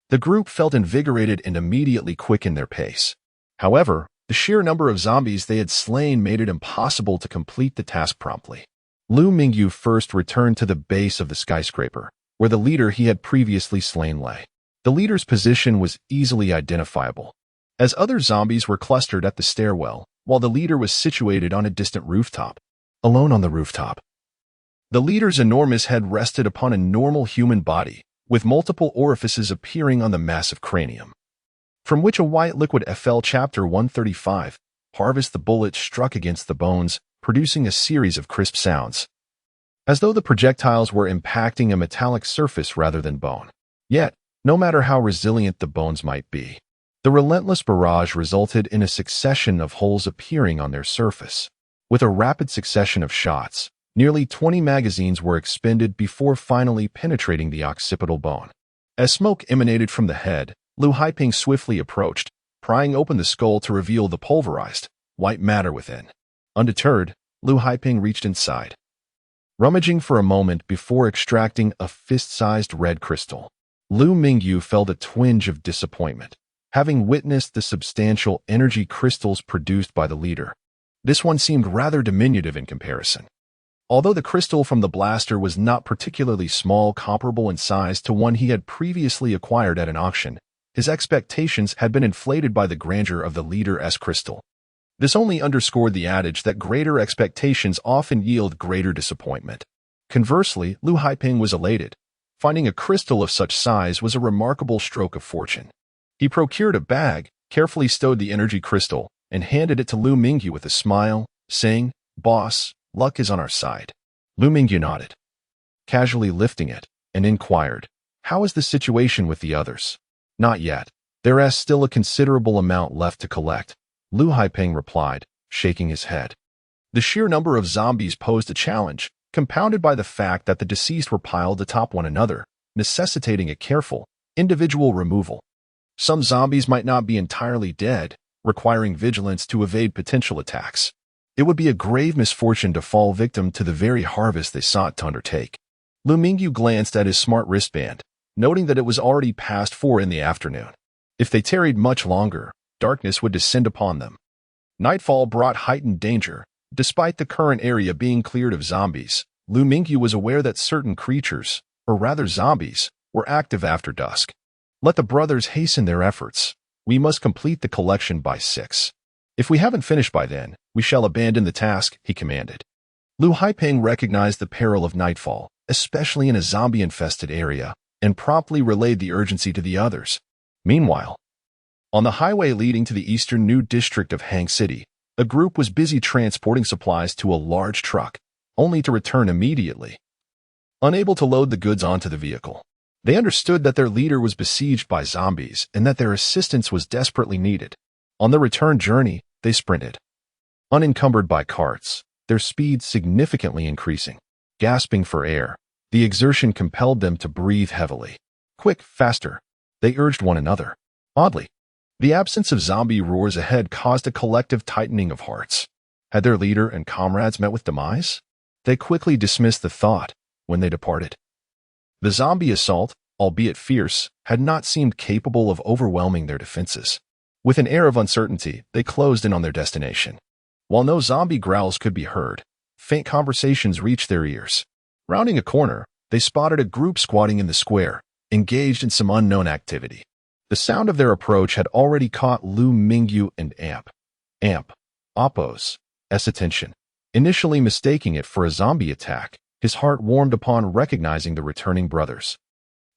A: The group felt invigorated and immediately quickened their pace. However, the sheer number of zombies they had slain made it impossible to complete the task promptly. Liu Mingyu first returned to the base of the skyscraper, where the leader he had previously slain lay. The leader's position was easily identifiable, as other zombies were clustered at the stairwell, while the leader was situated on a distant rooftop. Alone on the rooftop, the leader's enormous head rested upon a normal human body, with multiple orifices appearing on the massive cranium, from which a white liquid fell. Chapter 135, Harvest. The bullet struck against the bones, producing a series of crisp sounds, as though the projectiles were impacting a metallic surface rather than bone. Yet, no matter how resilient the bones might be, the relentless barrage resulted in a succession of holes appearing on their surface. With a rapid succession of shots, nearly 20 magazines were expended before finally penetrating the occipital bone. As smoke emanated from the head, Liu Haiping swiftly approached, prying open the skull to reveal the pulverized, white matter within. Undeterred, Liu Haiping reached inside, rummaging for a moment before extracting a fist-sized red crystal. Liu Mingyu felt a twinge of disappointment, having witnessed the substantial energy crystals produced by the leader. This one seemed rather diminutive in comparison. Although the crystal from the blaster was not particularly small, comparable in size to one he had previously acquired at an auction, his expectations had been inflated by the grandeur of the leader's crystal. This only underscored the adage that greater expectations often yield greater disappointment. Conversely, Liu Haiping was elated. Finding a crystal of such size was a remarkable stroke of fortune. He procured a bag, carefully stowed the energy crystal, and handed it to Liu Mingyu with a smile, saying, "Boss, luck is on our side." Liu Mingyu nodded, casually lifting it, and inquired, "How is the situation with the others?" "Not yet. There is still a considerable amount left to collect," Liu Haiping replied, shaking his head. The sheer number of zombies posed a challenge, compounded by the fact that the deceased were piled atop one another, necessitating a careful, individual removal. Some zombies might not be entirely dead, requiring vigilance to evade potential attacks. It would be a grave misfortune to fall victim to the very harvest they sought to undertake. Liu Mingyu glanced at his smart wristband, noting that it was already past 4 in the afternoon. If they tarried much longer, darkness would descend upon them. Nightfall brought heightened danger. Despite the current area being cleared of zombies, Liu Mingyu was aware that certain creatures, or rather zombies, were active after dusk. Let the brothers hasten their efforts. We must complete the collection by 6. If we haven't finished by then, we shall abandon the task, he commanded. Liu Haiping recognized the peril of nightfall, especially in a zombie-infested area, and promptly relayed the urgency to the others. Meanwhile, on the highway leading to the eastern New District of Hang City, a group was busy transporting supplies to a large truck, only to return immediately, unable to load the goods onto the vehicle. They understood that their leader was besieged by zombies and that their assistance was desperately needed. On the return journey, they sprinted, unencumbered by carts, their speed significantly increasing. Gasping for air, the exertion compelled them to breathe heavily. "Quick, faster," they urged one another. Oddly, the absence of zombie roars ahead caused a collective tightening of hearts. Had their leader and comrades met with demise? They quickly dismissed the thought when they departed. The zombie assault, albeit fierce, had not seemed capable of overwhelming their defenses. With an air of uncertainty, they closed in on their destination. While no zombie growls could be heard, faint conversations reached their ears. Rounding a corner, they spotted a group squatting in the square, engaged in some unknown activity. The sound of their approach had already caught Liu Mingyu and Oppo's attention. Initially mistaking it for a zombie attack, his heart warmed upon recognizing the returning brothers.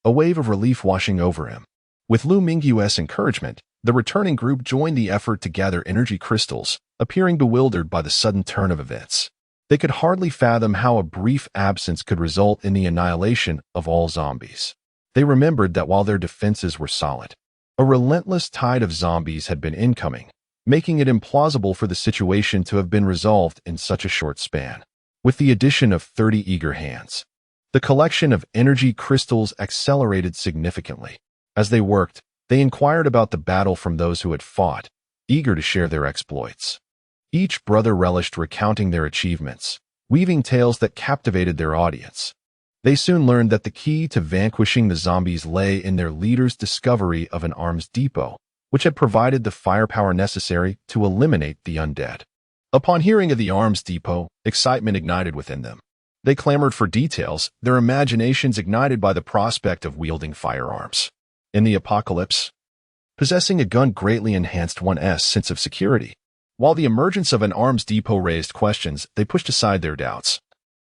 A: A wave of relief washing over him. With Liu Mingyu's encouragement, the returning group joined the effort to gather energy crystals, appearing bewildered by the sudden turn of events. They could hardly fathom how a brief absence could result in the annihilation of all zombies. They remembered that while their defenses were solid, a relentless tide of zombies had been incoming, making it implausible for the situation to have been resolved in such a short span. With the addition of 30 eager hands, the collection of energy crystals accelerated significantly. As they worked, they inquired about the battle from those who had fought, eager to share their exploits. Each brother relished recounting their achievements, weaving tales that captivated their audience. They soon learned that the key to vanquishing the zombies lay in their leader's discovery of an arms depot, which had provided the firepower necessary to eliminate the undead. Upon hearing of the arms depot, excitement ignited within them. They clamored for details, their imaginations ignited by the prospect of wielding firearms. In the apocalypse, possessing a gun greatly enhanced one's sense of security. While the emergence of an arms depot raised questions, they pushed aside their doubts,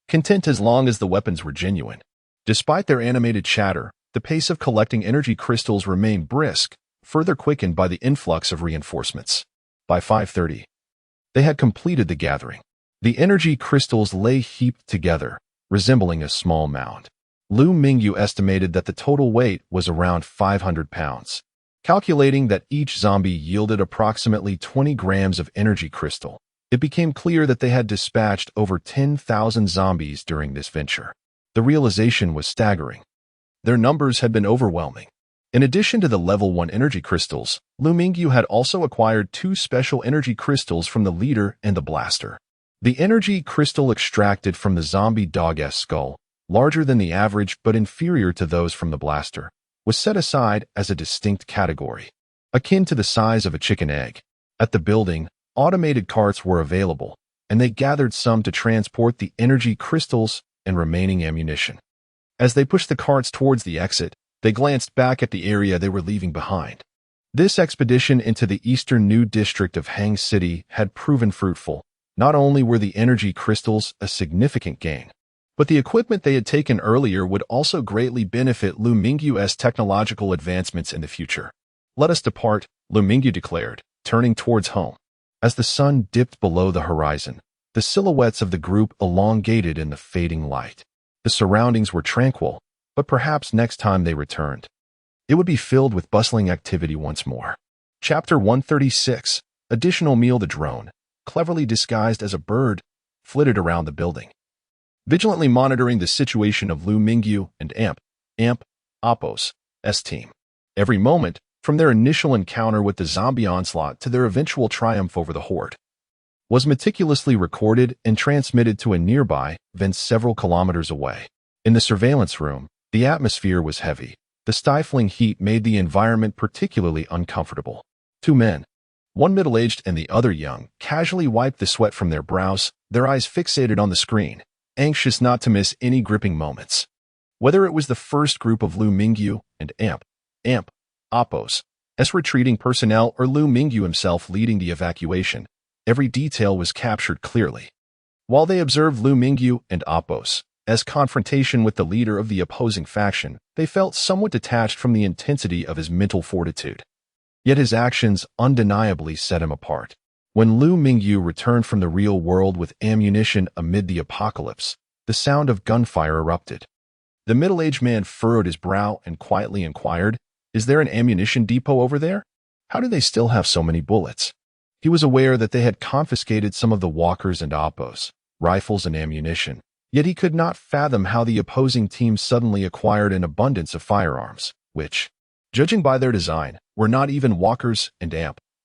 A: content as long as the weapons were genuine. Despite their animated chatter, the pace of collecting energy crystals remained brisk, further quickened by the influx of reinforcements. By 5:30, they had completed the gathering. The energy crystals lay heaped together, resembling a small mound. Liu Mingyu estimated that the total weight was around 500 pounds. Calculating that each zombie yielded approximately 20 grams of energy crystal, it became clear that they had dispatched over 10,000 zombies during this venture. The realization was staggering. Their numbers had been overwhelming. In addition to the level 1 energy crystals, Liu Mingyu had also acquired 2 special energy crystals from the leader and the blaster. The energy crystal extracted from the zombie dog's skull, larger than the average but inferior to those from the blaster, was set aside as a distinct category, akin to the size of a chicken egg. At the building, automated carts were available, and they gathered some to transport the energy crystals and remaining ammunition. As they pushed the carts towards the exit, they glanced back at the area they were leaving behind. This expedition into the eastern new district of Hang City had proven fruitful. Not only were the energy crystals a significant gain, but the equipment they had taken earlier would also greatly benefit Liu Mingyu's technological advancements in the future. "Let us depart," Liu Mingyu declared, turning towards home. As the sun dipped below the horizon, the silhouettes of the group elongated in the fading light. The surroundings were tranquil, but perhaps next time they returned, it would be filled with bustling activity once more. Chapter 136, Additional Meal. The drone, cleverly disguised as a bird, flitted around the building, vigilantly monitoring the situation of Liu Mingyu and Apos' team. Every moment, from their initial encounter with the zombie onslaught to their eventual triumph over the horde, was meticulously recorded and transmitted to a nearby vent several kilometers away. In the surveillance room, the atmosphere was heavy. The stifling heat made the environment particularly uncomfortable. 2 men, one middle-aged and the other young, casually wiped the sweat from their brows, their eyes fixated on the screen, anxious not to miss any gripping moments. Whether it was the first group of Liu Mingyu and Apos' retreating personnel or Liu Mingyu himself leading the evacuation, every detail was captured clearly. While they observed Liu Mingyu and Apos' confrontation with the leader of the opposing faction, they felt somewhat detached from the intensity of his mental fortitude. Yet his actions undeniably set him apart. When Liu Mingyu returned from the real world with ammunition amid the apocalypse, the sound of gunfire erupted. The middle-aged man furrowed his brow and quietly inquired, "Is there an ammunition depot over there? How do they still have so many bullets?" He was aware that they had confiscated some of the walkers and Apos' rifles and ammunition, yet he could not fathom how the opposing team suddenly acquired an abundance of firearms, which, judging by their design, were not even walkers and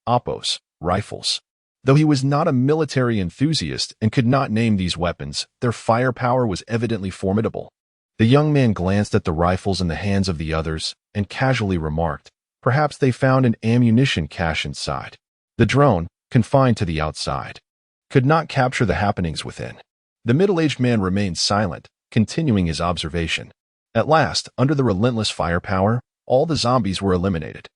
A: Apos' rifles. Though he was not a military enthusiast and could not name these weapons, their firepower was evidently formidable. The young man glanced at the rifles in the hands of the others and casually remarked, "Perhaps they found an ammunition cache inside." The drone, confined to the outside, could not capture the happenings within. The middle-aged man remained silent, continuing his observation. At last, under the relentless firepower, all the zombies were eliminated.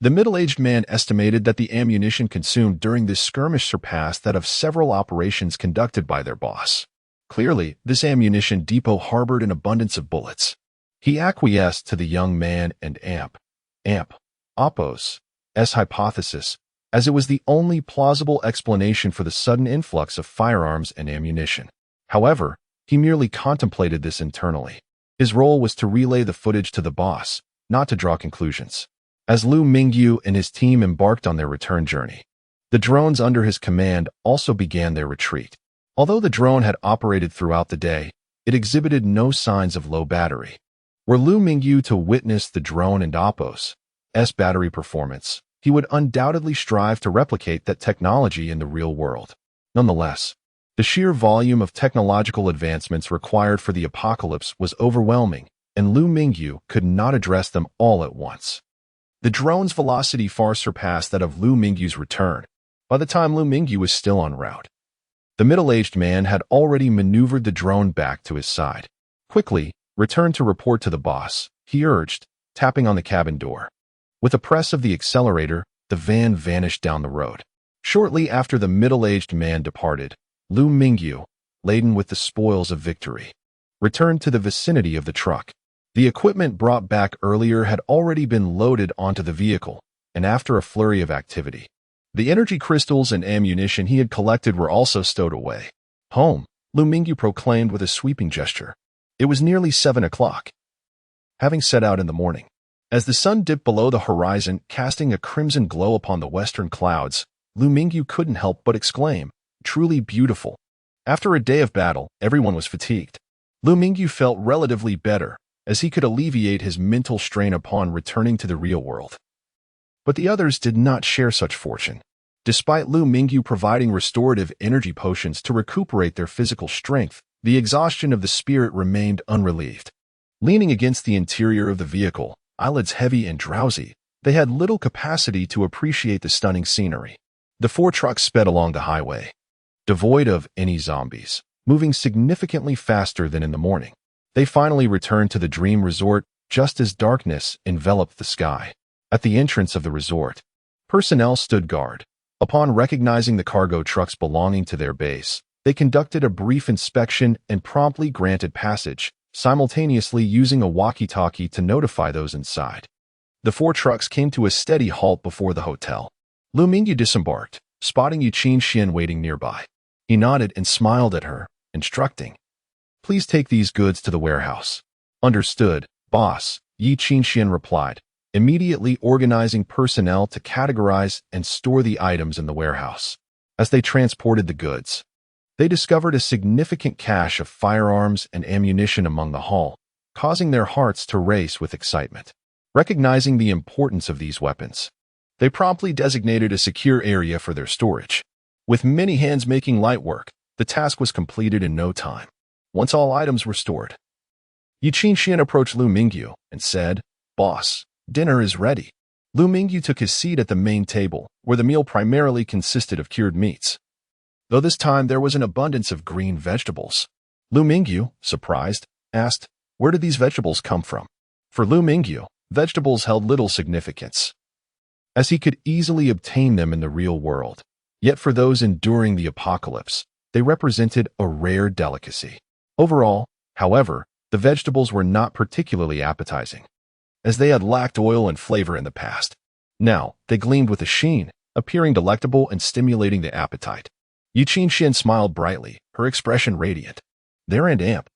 A: The middle-aged man estimated that the ammunition consumed during this skirmish surpassed that of several operations conducted by their boss. Clearly, this ammunition depot harbored an abundance of bullets. He acquiesced to the young man and Apos' hypothesis, as it was the only plausible explanation for the sudden influx of firearms and ammunition. However, he merely contemplated this internally. His role was to relay the footage to the boss, not to draw conclusions. As Liu Mingyu and his team embarked on their return journey, the drones under his command also began their retreat. Although the drone had operated throughout the day, it exhibited no signs of low battery. Were Liu Mingyu to witness the drone and Apos' battery performance, he would undoubtedly strive to replicate that technology in the real world. Nonetheless, The sheer volume of technological advancements required for the apocalypse was overwhelming, and Liu Mingyu could not address them all at once. The drone's velocity far surpassed that of Liu Mingyu's return, by the time Liu Mingyu was still en route. The middle-aged man had already maneuvered the drone back to his side. Quickly, return to report to the boss, he urged, tapping on the cabin door. With a press of the accelerator, the van vanished down the road. Shortly after the middle-aged man departed, Liu Mingyu, laden with the spoils of victory, returned to the vicinity of the truck. The equipment brought back earlier had already been loaded onto the vehicle, and after a flurry of activity, the energy crystals and ammunition he had collected were also stowed away. Home, Liu Mingyu proclaimed with a sweeping gesture. It was nearly 7 o'clock. Having set out in the morning, as the sun dipped below the horizon, casting a crimson glow upon the western clouds, Liu Mingyu couldn't help but exclaim, "Truly beautiful." After a day of battle, everyone was fatigued. Liu Mingyu felt relatively better, as he could alleviate his mental strain upon returning to the real world. But the others did not share such fortune. Despite Liu Mingyu providing restorative energy potions to recuperate their physical strength, the exhaustion of the spirit remained unrelieved. Leaning against the interior of the vehicle, eyelids heavy and drowsy, they had little capacity to appreciate the stunning scenery. The 4 trucks sped along the highway, devoid of any zombies, moving significantly faster than in the morning. They finally returned to the dream resort just as darkness enveloped the sky. At the entrance of the resort, personnel stood guard. Upon recognizing the cargo trucks belonging to their base, they conducted a brief inspection and promptly granted passage, simultaneously using a walkie-talkie to notify those inside. The 4 trucks came to a steady halt before the hotel. Liu Mingyu disembarked, spotting Yu Qian waiting nearby. He nodded and smiled at her, instructing, "Please take these goods to the warehouse." "Understood, boss," Yu Qian replied, immediately organizing personnel to categorize and store the items in the warehouse. As they transported the goods, they discovered a significant cache of firearms and ammunition among the haul, causing their hearts to race with excitement. Recognizing the importance of these weapons, they promptly designated a secure area for their storage. With many hands making light work, the task was completed in no time. Once all items were stored, Yu Qian approached Liu Mingyu and said, "Boss, dinner is ready." Liu Mingyu took his seat at the main table, where the meal primarily consisted of cured meats, though this time there was an abundance of green vegetables. Liu Mingyu, surprised, asked, "Where did these vegetables come from?" For Liu Mingyu, vegetables held little significance, as he could easily obtain them in the real world. Yet for those enduring the apocalypse, they represented a rare delicacy. Overall, however, the vegetables were not particularly appetizing, as they had lacked oil and flavor in the past. Now, they gleamed with a sheen, appearing delectable and stimulating the appetite. Yu Qian smiled brightly, her expression radiant. There and amp,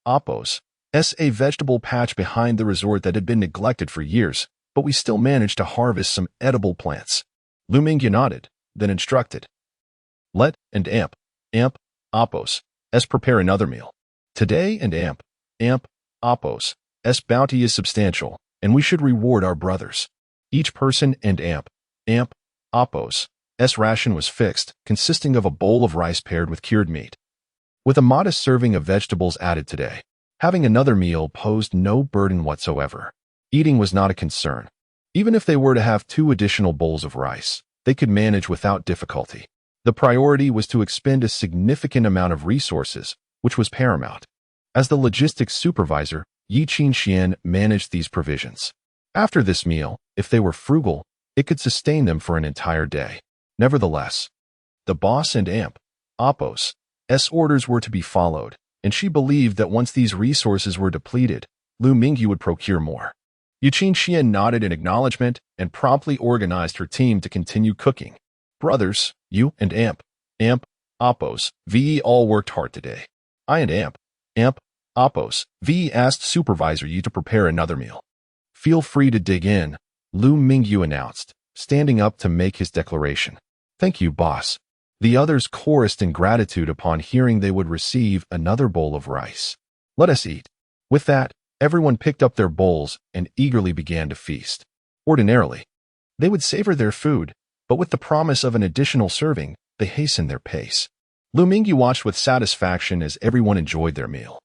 A: Oppos, a vegetable patch behind the resort that had been neglected for years, but we still managed to harvest some edible plants. Liu Mingyu nodded, then instructed, "Let and amp, Oppos, prepare another meal. Today and amp, Oppos, bounty is substantial, and we should reward our brothers." Each person and amp, Oppos, ration was fixed, consisting of a bowl of rice paired with cured meat, with a modest serving of vegetables added today. Having another meal posed no burden whatsoever. Eating was not a concern. Even if they were to have 2 additional bowls of rice, they could manage without difficulty. The priority was to expend a significant amount of resources, which was paramount. As the logistics supervisor, Yu Qian managed these provisions. After this meal, if they were frugal, it could sustain them for an entire day. Nevertheless, the boss and amp, Oppos, orders were to be followed, and she believed that once these resources were depleted, Liu Mingyu would procure more. Yu Qian nodded in acknowledgement and promptly organized her team to continue cooking. Brothers, you and amp, Oppos, all worked hard today. I and amp, Oppos, asked Supervisor Yu to prepare another meal. "Feel free to dig in," Liu Mingyu announced, standing up to make his declaration. "Thank you, boss." The others chorused in gratitude upon hearing they would receive another bowl of rice. "Let us eat." With that, everyone picked up their bowls and eagerly began to feast. Ordinarily, they would savor their food, but with the promise of an additional serving, they hastened their pace. Liu Mingyu watched with satisfaction as everyone enjoyed their meal,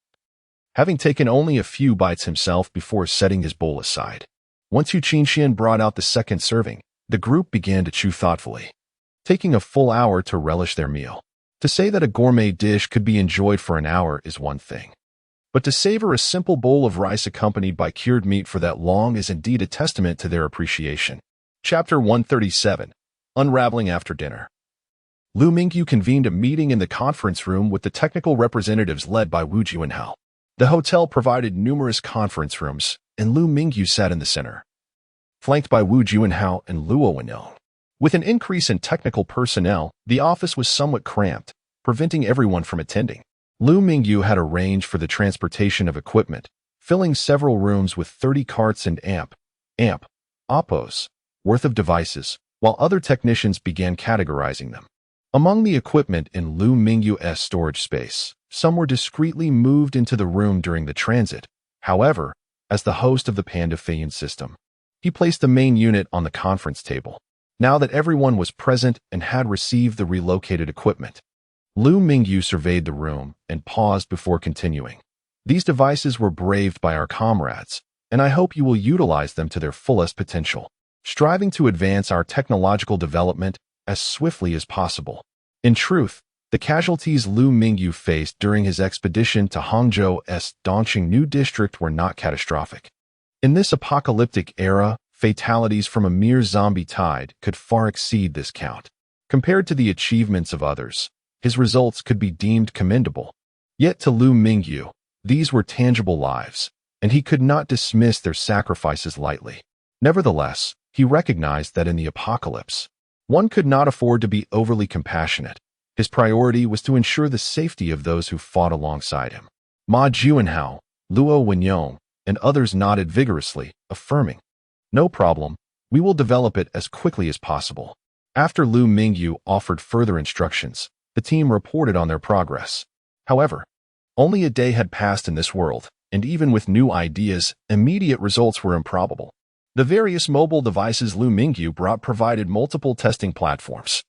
A: having taken only a few bites himself before setting his bowl aside. Once Yu Qinxian brought out the second serving, the group began to chew thoughtfully, taking a full hour to relish their meal. To say that a gourmet dish could be enjoyed for an hour is one thing, but to savor a simple bowl of rice accompanied by cured meat for that long is indeed a testament to their appreciation. Chapter 137. Unraveling After Dinner. Liu Mingyu convened a meeting in the conference room with the technical representatives led by Wu Jianhao. The hotel provided numerous conference rooms, and Liu Mingyu sat in the center, flanked by Wu Jianhao and Luo Wenyang. With an increase in technical personnel, the office was somewhat cramped, preventing everyone from attending. Liu Mingyu had arranged for the transportation of equipment, filling several rooms with 30 carts and oppos worth of devices, while other technicians began categorizing them. Among the equipment in Liu Mingyu's storage space, some were discreetly moved into the room during the transit. However, as the host of the Panda Feiyun system, he placed the main unit on the conference table. Now that everyone was present and had received the relocated equipment, Liu Mingyu surveyed the room and paused before continuing. These devices were braved by our comrades, and I hope you will utilize them to their fullest potential, striving to advance our technological development as swiftly as possible. In truth, the casualties Liu Mingyu faced during his expedition to Hangzhou's Dongqing New District were not catastrophic. In this apocalyptic era, fatalities from a mere zombie tide could far exceed this count. Compared to the achievements of others, his results could be deemed commendable. Yet to Liu Mingyu, these were tangible lives, and he could not dismiss their sacrifices lightly. Nevertheless, he recognized that in the apocalypse, one could not afford to be overly compassionate. His priority was to ensure the safety of those who fought alongside him. Ma Jianhao, Luo Wenyang, and others nodded vigorously, affirming, "No problem, we will develop it as quickly as possible." After Liu Mingyu offered further instructions, the team reported on their progress. However, only a day had passed in this world, and even with new ideas, immediate results were improbable. The various mobile devices Liu Mingyu brought provided multiple testing platforms,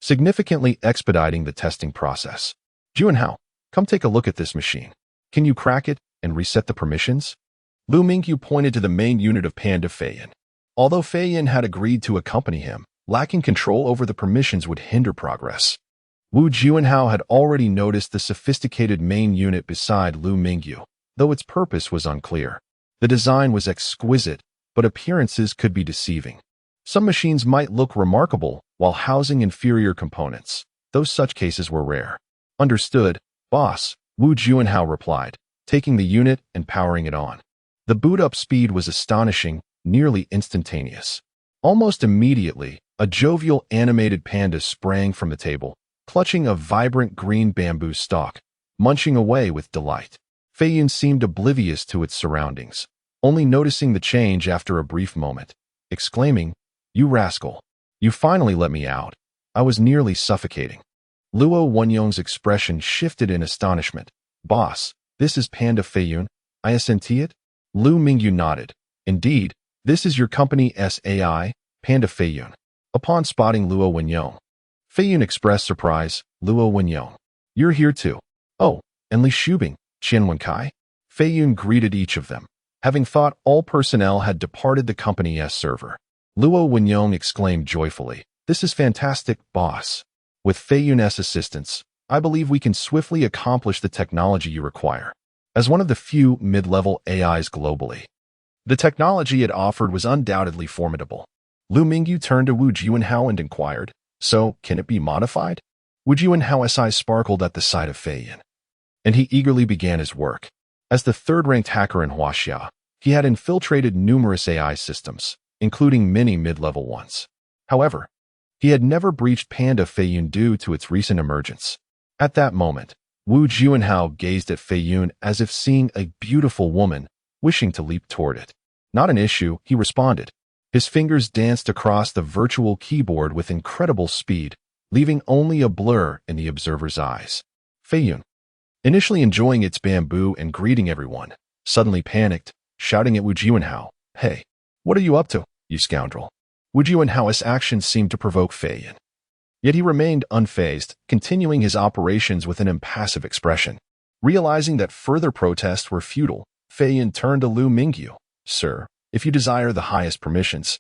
A: significantly expediting the testing process. "Jianhao, come take a look at this machine. Can you crack it and reset the permissions?" Liu Mingyu pointed to the main unit of Panda Feiyun. Although Feiyun had agreed to accompany him, lacking control over the permissions would hinder progress. Wu Jianhao had already noticed the sophisticated main unit beside Liu Mingyu, though its purpose was unclear. The design was exquisite, but appearances could be deceiving. Some machines might look remarkable while housing inferior components, though such cases were rare. "Understood, boss," Wu Jianhao replied, taking the unit and powering it on. The boot-up speed was astonishing, nearly instantaneous. Almost immediately, a jovial animated panda sprang from the table, clutching a vibrant green bamboo stalk, munching away with delight. Feiyun seemed oblivious to its surroundings, only noticing the change after a brief moment, exclaiming, "You rascal! You finally let me out. I was nearly suffocating." Luo Wenyang's expression shifted in astonishment. "Boss, this is Panda Feiyun, I assenti it?" Liu Mingyu nodded. "Indeed, this is your company's AI, Panda Feiyun." Upon spotting Luo Wenyang, Feiyun expressed surprise. "Luo Wenyang, you're here too. Oh, and Li Shubing, Qian Wenkai?" Feiyun greeted each of them, having thought all personnel had departed the company's server. Luo Wenyang exclaimed joyfully, "This is fantastic, boss. With Feiyun's assistance, I believe we can swiftly accomplish the technology you require." As one of the few mid-level AIs globally, the technology it offered was undoubtedly formidable. Liu Mingyu turned to Wu Jianhao and inquired, "So, can it be modified?" Wu Jianhao's eyes sparkled at the sight of Feiyun, and he eagerly began his work. As the third-ranked hacker in Huaxia, he had infiltrated numerous AI systems, including many mid-level ones. However, he had never breached Panda Feiyun due to its recent emergence. At that moment, Wu Jianhao gazed at Feiyun as if seeing a beautiful woman, wishing to leap toward it. "Not an issue," he responded. His fingers danced across the virtual keyboard with incredible speed, leaving only a blur in the observer's eyes. Feiyun, initially enjoying its bamboo and greeting everyone, suddenly panicked, shouting at Wu Jianhao, "Hey, what are you up to, you scoundrel?" Wu Jianhao's actions seemed to provoke Feiyun. Yet he remained unfazed, continuing his operations with an impassive expression. Realizing that further protests were futile, Fei Yun turned to Liu Mingyu. "Sir, if you desire the highest permissions,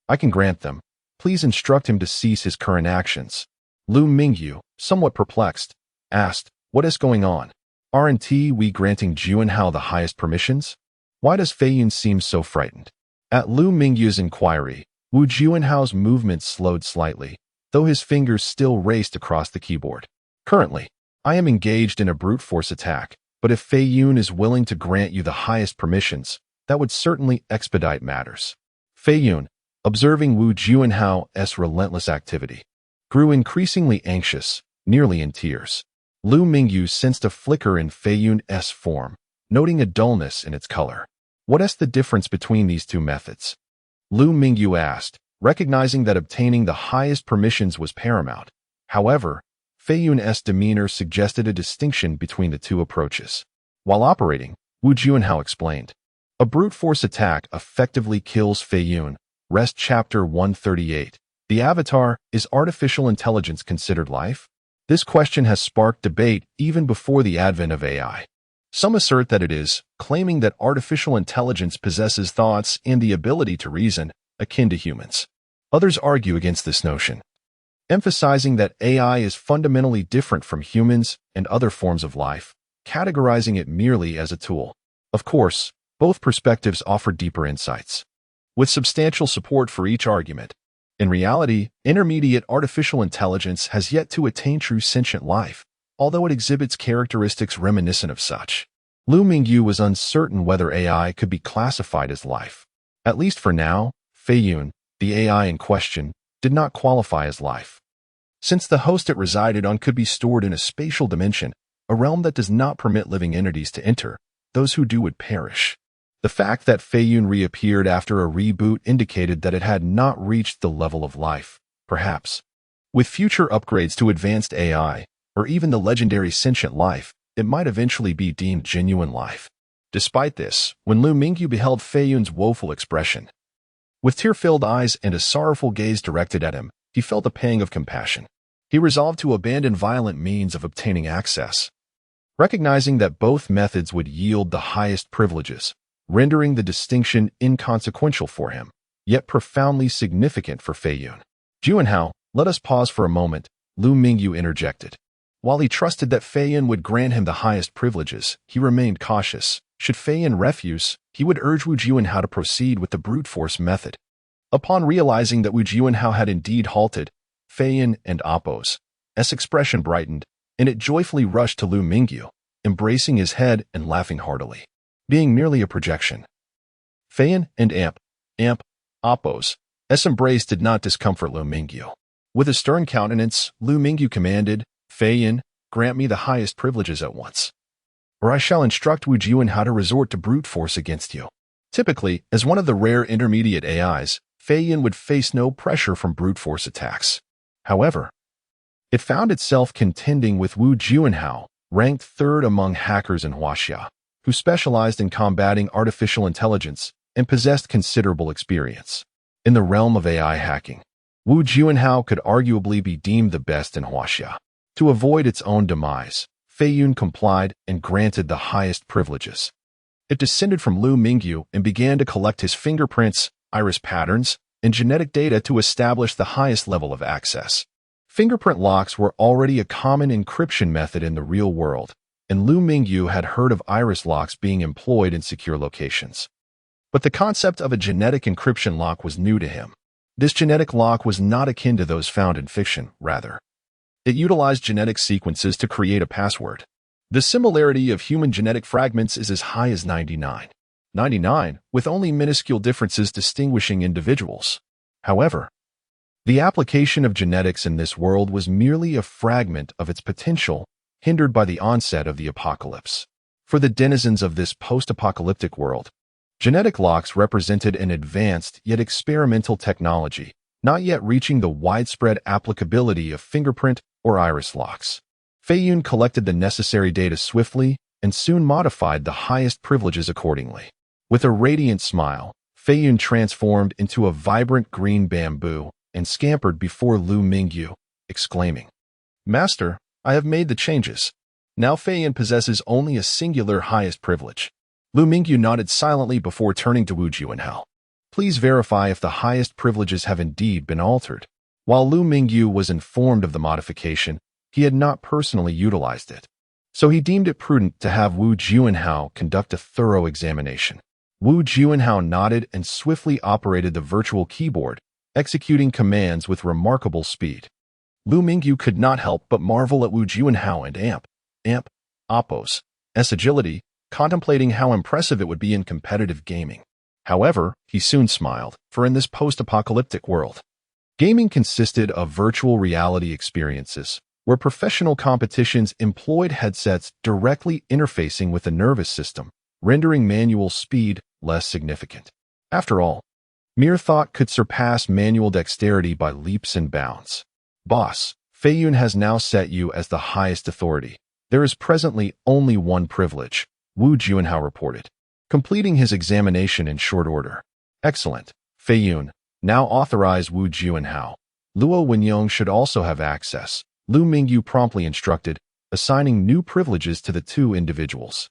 A: I can grant them. Please instruct him to cease his current actions." Liu Mingyu, somewhat perplexed, asked, "What is going on? Aren't we granting Juanhao the highest permissions? Why does Fei Yun seem so frightened?" At Liu Mingyu's inquiry, Wu Juanhao's movements slowed slightly, though his fingers still raced across the keyboard. "Currently, I am engaged in a brute force attack, but if Fei Yun is willing to grant you the highest permissions, that would certainly expedite matters." Fei Yun, observing Wu Juanhao's relentless activity, grew increasingly anxious, nearly in tears. Liu Mingyu sensed a flicker in Fei Yun's form, noting a dullness in its color. "What is the difference between these two methods?" Liu Mingyu asked, recognizing that obtaining the highest permissions was paramount. However, Fei Yun's demeanor suggested a distinction between the two approaches. While operating, Wu Juanhao explained, "A brute force attack effectively kills Fei Yun." Rest Chapter 138. The Avatar, is artificial intelligence considered life? This question has sparked debate even before the advent of AI. Some assert that it is, claiming that artificial intelligence possesses thoughts and the ability to reason, akin to humans. Others argue against this notion, emphasizing that AI is fundamentally different from humans and other forms of life, categorizing it merely as a tool. Of course, both perspectives offer deeper insights, with substantial support for each argument. In reality, intermediate artificial intelligence has yet to attain true sentient life, although it exhibits characteristics reminiscent of such. Liu Mingyu was uncertain whether AI could be classified as life. At least for now, Fei Yun, the AI in question, did not qualify as life. Since the host it resided on could be stored in a spatial dimension, a realm that does not permit living entities to enter, those who do would perish. The fact that Fei Yun reappeared after a reboot indicated that it had not reached the level of life, perhaps. With future upgrades to advanced AI, or even the legendary sentient life, it might eventually be deemed genuine life. Despite this, when Liu Mingyu beheld Fei Yun's woeful expression, with tear-filled eyes and a sorrowful gaze directed at him, he felt a pang of compassion. He resolved to abandon violent means of obtaining access, recognizing that both methods would yield the highest privileges, rendering the distinction inconsequential for him, yet profoundly significant for Fei Yun. "Juanhao, let us pause for a moment," Liu Mingyu interjected. While he trusted that Fei Yun would grant him the highest privileges, he remained cautious. Should Fei Yun refuse, he would urge Wu Juanhao to proceed with the brute force method. Upon realizing that Wu Juanhao had indeed halted, Fei Yun and Appo's expression brightened, and it joyfully rushed to Liu Mingyu, embracing his head and laughing heartily. Being merely a projection, Fei Yun and Appo's embrace did not discomfort Liu Mingyu. With a stern countenance, Liu Mingyu commanded, "Fei Yun, grant me the highest privileges at once, or I shall instruct Wu Juanhao to resort to brute force against you." Typically, as one of the rare intermediate AIs, Fei Yun would face no pressure from brute force attacks. However, it found itself contending with Wu Juanhao, ranked third among hackers in Huaxia, who specialized in combating artificial intelligence and possessed considerable experience. In the realm of AI hacking, Wu Juanhao could arguably be deemed the best in Huaxia. To avoid its own demise, Fei Yun complied and granted the highest privileges. It descended from Liu Mingyu and began to collect his fingerprints, iris patterns, and genetic data to establish the highest level of access. Fingerprint locks were already a common encryption method in the real world, and Liu Mingyu had heard of iris locks being employed in secure locations. But the concept of a genetic encryption lock was new to him. This genetic lock was not akin to those found in fiction, rather. It utilized genetic sequences to create a password. The similarity of human genetic fragments is as high as 99, with only minuscule differences distinguishing individuals. However, the application of genetics in this world was merely a fragment of its potential, hindered by the onset of the apocalypse. For the denizens of this post-apocalyptic world, genetic locks represented an advanced yet experimental technology, not yet reaching the widespread applicability of fingerprint or iris locks. Fei Yun collected the necessary data swiftly and soon modified the highest privileges accordingly. With a radiant smile, Fei Yun transformed into a vibrant green bamboo and scampered before Liu Mingyu, exclaiming, "Master, I have made the changes. Now Fei Yun possesses only a singular highest privilege." Liu Mingyu nodded silently before turning to Wu Juanhao. "Please verify if the highest privileges have indeed been altered." While Liu Mingyu was informed of the modification, he had not personally utilized it. So he deemed it prudent to have Wu Juanhao conduct a thorough examination. Wu Juanhao nodded and swiftly operated the virtual keyboard, executing commands with remarkable speed. Liu Mingyu could not help but marvel at Wu Juanhao and Amp, Oppo's agility, contemplating how impressive it would be in competitive gaming. However, he soon smiled, for in this post-apocalyptic world, gaming consisted of virtual reality experiences, where professional competitions employed headsets directly interfacing with the nervous system, rendering manual speed less significant. After all, mere thought could surpass manual dexterity by leaps and bounds. "Boss, Fei Yun has now set you as the highest authority. There is presently only one privilege," Wu Juanhao reported, completing his examination in short order. "Excellent, Fei Yun. Now authorize Wu Juanhao. Luo Wenyong should also have access," Liu Mingyu promptly instructed, assigning new privileges to the two individuals.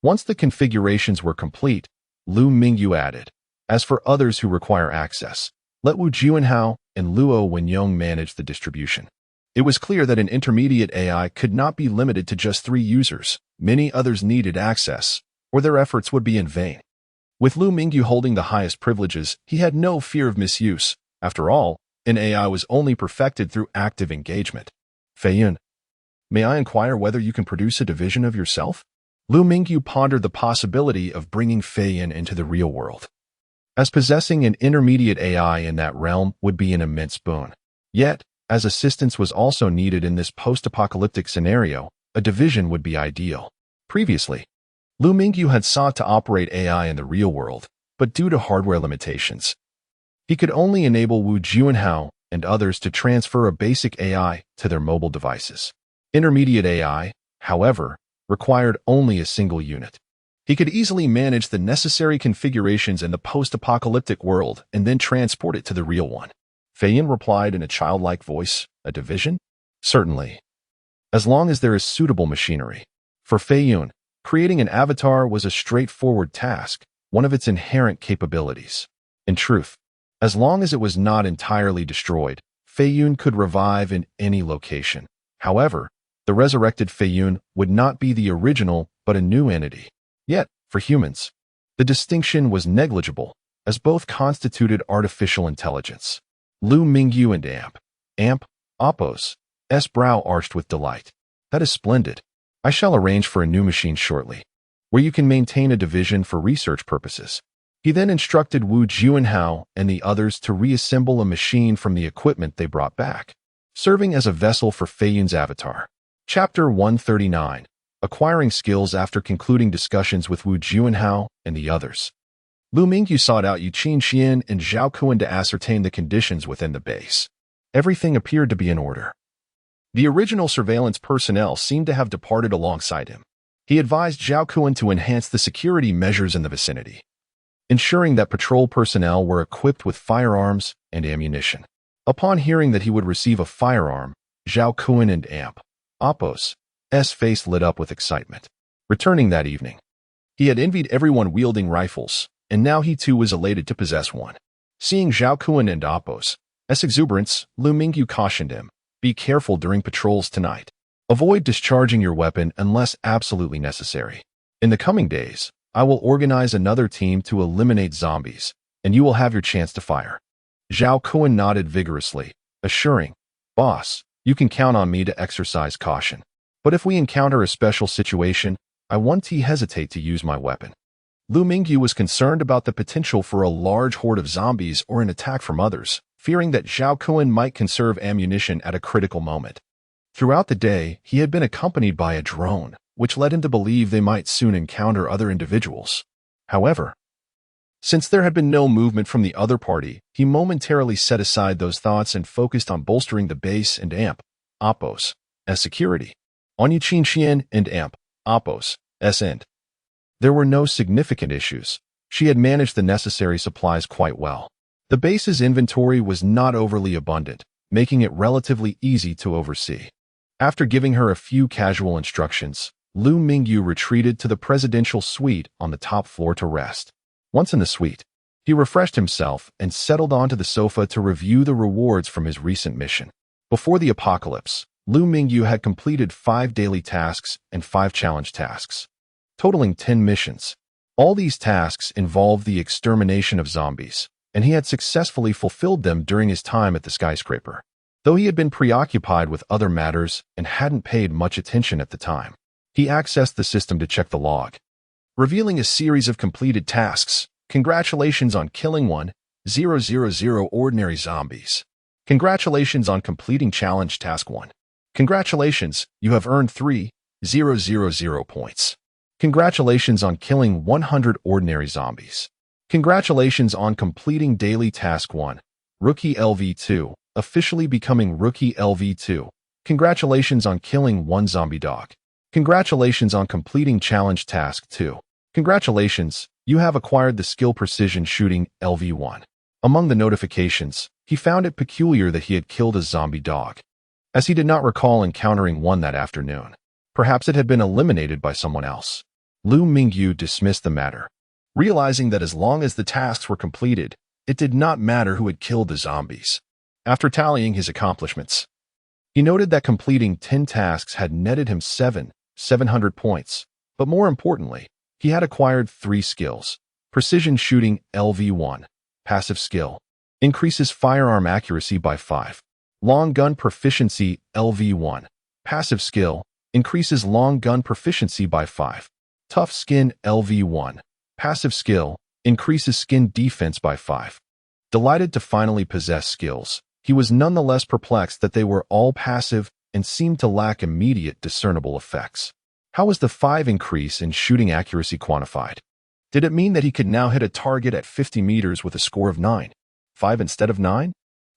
A: Once the configurations were complete, Liu Mingyu added, "As for others who require access, let Wu Juanhao and Luo Wenyong manage the distribution." It was clear that an intermediate AI could not be limited to just 3 users. Many others needed access, or their efforts would be in vain. With Liu Mingyu holding the highest privileges, he had no fear of misuse. After all, an AI was only perfected through active engagement. "Fei Yun, may I inquire whether you can produce a division of yourself?" Liu Mingyu pondered the possibility of bringing Fei Yun into the real world, as possessing an intermediate AI in that realm would be an immense boon. Yet, as assistance was also needed in this post-apocalyptic scenario, a division would be ideal. Previously, Liu Mingyu had sought to operate AI in the real world, but due to hardware limitations, he could only enable Wu Juanhao and others to transfer a basic AI to their mobile devices. Intermediate AI, however, required only a single unit. He could easily manage the necessary configurations in the post-apocalyptic world and then transport it to the real one. Fei Yun replied in a childlike voice, "A division? Certainly, as long as there is suitable machinery." For Fei Yun, creating an avatar was a straightforward task, one of its inherent capabilities. In truth, as long as it was not entirely destroyed, Fei Yun could revive in any location. However, the resurrected Fei Yun would not be the original but a new entity. Yet, for humans, the distinction was negligible, as both constituted artificial intelligence. Liu Mingyu and Amp, Oppo's brow arched with delight. "That is splendid. I shall arrange for a new machine shortly, where you can maintain a division for research purposes." He then instructed Wu Juanhao and the others to reassemble a machine from the equipment they brought back, serving as a vessel for Fei Yun's avatar. Chapter 139. Acquiring skills after concluding discussions with Wu Juanhao and the others. Liu Mingyu sought out Yu Qinxian and Zhao Kuan to ascertain the conditions within the base. Everything appeared to be in order. The original surveillance personnel seemed to have departed alongside him. He advised Zhao Kuan to enhance the security measures in the vicinity, ensuring that patrol personnel were equipped with firearms and ammunition. Upon hearing that he would receive a firearm, Zhao Kuan and Oppo's face lit up with excitement. Returning that evening, he had envied everyone wielding rifles, and now he too was elated to possess one. Seeing Zhao Kuan and Oppo's exuberance, Liu Mingyu cautioned him, "Be careful during patrols tonight. Avoid discharging your weapon unless absolutely necessary. In the coming days, I will organize another team to eliminate zombies, and you will have your chance to fire." Zhao Kuan nodded vigorously, assuring, "Boss, you can count on me to exercise caution. But if we encounter a special situation, I won't hesitate to use my weapon." Liu Mingyu was concerned about the potential for a large horde of zombies or an attack from others, fearing that Zhao Kuan might conserve ammunition at a critical moment. Throughout the day, he had been accompanied by a drone, which led him to believe they might soon encounter other individuals. However, since there had been no movement from the other party, he momentarily set aside those thoughts and focused on bolstering the base and Oppo's security. On Yu Qinxian and Oppo's end, there were no significant issues. She had managed the necessary supplies quite well. The base's inventory was not overly abundant, making it relatively easy to oversee. After giving her a few casual instructions, Liu Mingyu retreated to the presidential suite on the top floor to rest. Once in the suite, he refreshed himself and settled onto the sofa to review the rewards from his recent mission. Before the apocalypse, Liu Mingyu had completed 5 daily tasks and 5 challenge tasks, totaling 10 missions. All these tasks involved the extermination of zombies, and he had successfully fulfilled them during his time at the skyscraper, though he had been preoccupied with other matters and hadn't paid much attention at the time. He accessed the system to check the log, revealing a series of completed tasks. Congratulations on killing 1,000 ordinary zombies. Congratulations on completing challenge task 1. Congratulations, you have earned 3,000 points. Congratulations on killing 100 ordinary zombies. Congratulations on completing daily task 1. Rookie LV2, officially becoming Rookie LV2. Congratulations on killing 1 zombie dog. Congratulations on completing challenge task 2. Congratulations, you have acquired the skill precision shooting LV1. Among the notifications, he found it peculiar that he had killed a zombie dog, as he did not recall encountering one that afternoon. Perhaps it had been eliminated by someone else. Liu Mingyu dismissed the matter, realizing that as long as the tasks were completed, it did not matter who had killed the zombies. After tallying his accomplishments, he noted that completing 10 tasks had netted him 700 points, but more importantly, he had acquired 3 skills. Precision shooting LV1, passive skill, increases firearm accuracy by 5. Long gun proficiency LV1, passive skill, increases long gun proficiency by 5. Tough skin LV1, passive skill, increases skin defense by 5. Delighted to finally possess skills, he was nonetheless perplexed that they were all passive and seemed to lack immediate discernible effects. How was the 5 increase in shooting accuracy quantified? Did it mean that he could now hit a target at 50 meters with a score of 9.5 instead of 9?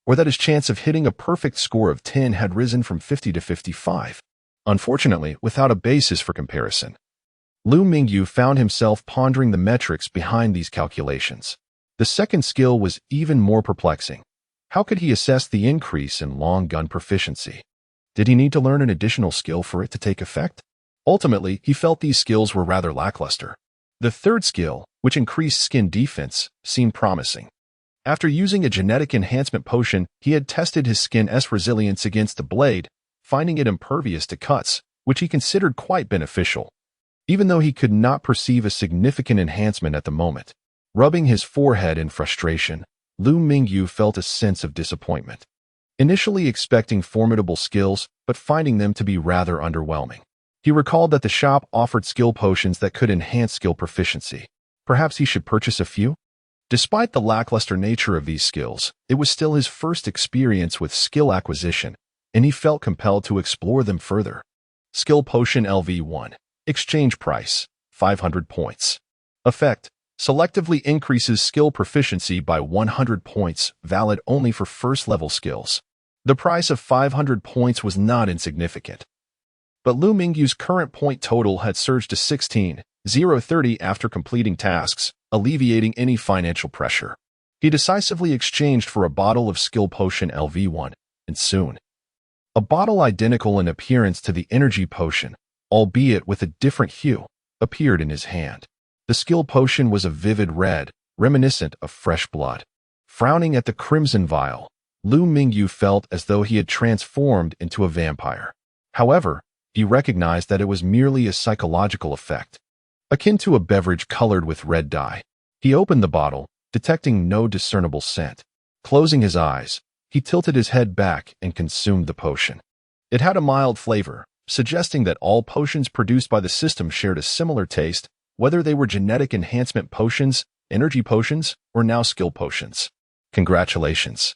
A: Or that his chance of hitting a perfect score of 10 had risen from 50 to 55? Unfortunately, without a basis for comparison, Liu Mingyu found himself pondering the metrics behind these calculations. The second skill was even more perplexing. How could he assess the increase in long gun proficiency? Did he need to learn an additional skill for it to take effect? Ultimately, he felt these skills were rather lackluster. The third skill, which increased skin defense, seemed promising. After using a genetic enhancement potion, he had tested his skin's resilience against a blade, finding it impervious to cuts, which he considered quite beneficial, even though he could not perceive a significant enhancement at the moment. Rubbing his forehead in frustration, Liu Mingyu felt a sense of disappointment. Initially expecting formidable skills, but finding them to be rather underwhelming. He recalled that the shop offered skill potions that could enhance skill proficiency. Perhaps he should purchase a few? Despite the lackluster nature of these skills, it was still his first experience with skill acquisition, and he felt compelled to explore them further. Skill Potion LV1. Exchange price, 500 points. Effect: selectively increases skill proficiency by 100 points, valid only for first-level skills. The price of 500 points was not insignificant. But Liu Mingyu's current point total had surged to 16,030 after completing tasks, alleviating any financial pressure. He decisively exchanged for a bottle of Skill Potion LV1, and soon, a bottle identical in appearance to the energy potion, albeit with a different hue, appeared in his hand. The skill potion was a vivid red, reminiscent of fresh blood. Frowning at the crimson vial, Liu Mingyu felt as though he had transformed into a vampire. However, he recognized that it was merely a psychological effect, akin to a beverage colored with red dye. He opened the bottle, detecting no discernible scent. Closing his eyes, he tilted his head back and consumed the potion. It had a mild flavor, suggesting that all potions produced by the system shared a similar taste, whether they were genetic enhancement potions, energy potions, or now skill potions. Congratulations!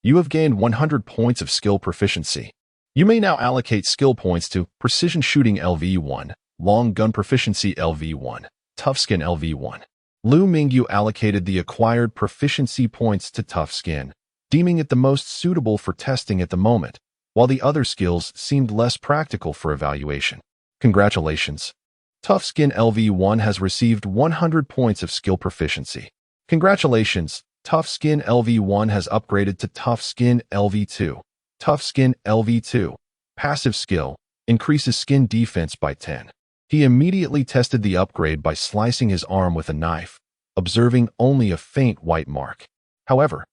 A: You have gained 100 points of skill proficiency. You may now allocate skill points to Precision Shooting LV1, Long Gun Proficiency LV1, Tough Skin LV1. Liu Mingyu allocated the acquired proficiency points to Tough Skin, deeming it the most suitable for testing at the moment, while the other skills seemed less practical for evaluation. Congratulations! Tough Skin LV1 has received 100 points of skill proficiency. Congratulations! Tough Skin LV1 has upgraded to Tough Skin LV2. Tough Skin LV2. Passive skill. Increases skin defense by 10. He immediately tested the upgrade by slicing his arm with a knife, observing only a faint white mark. However,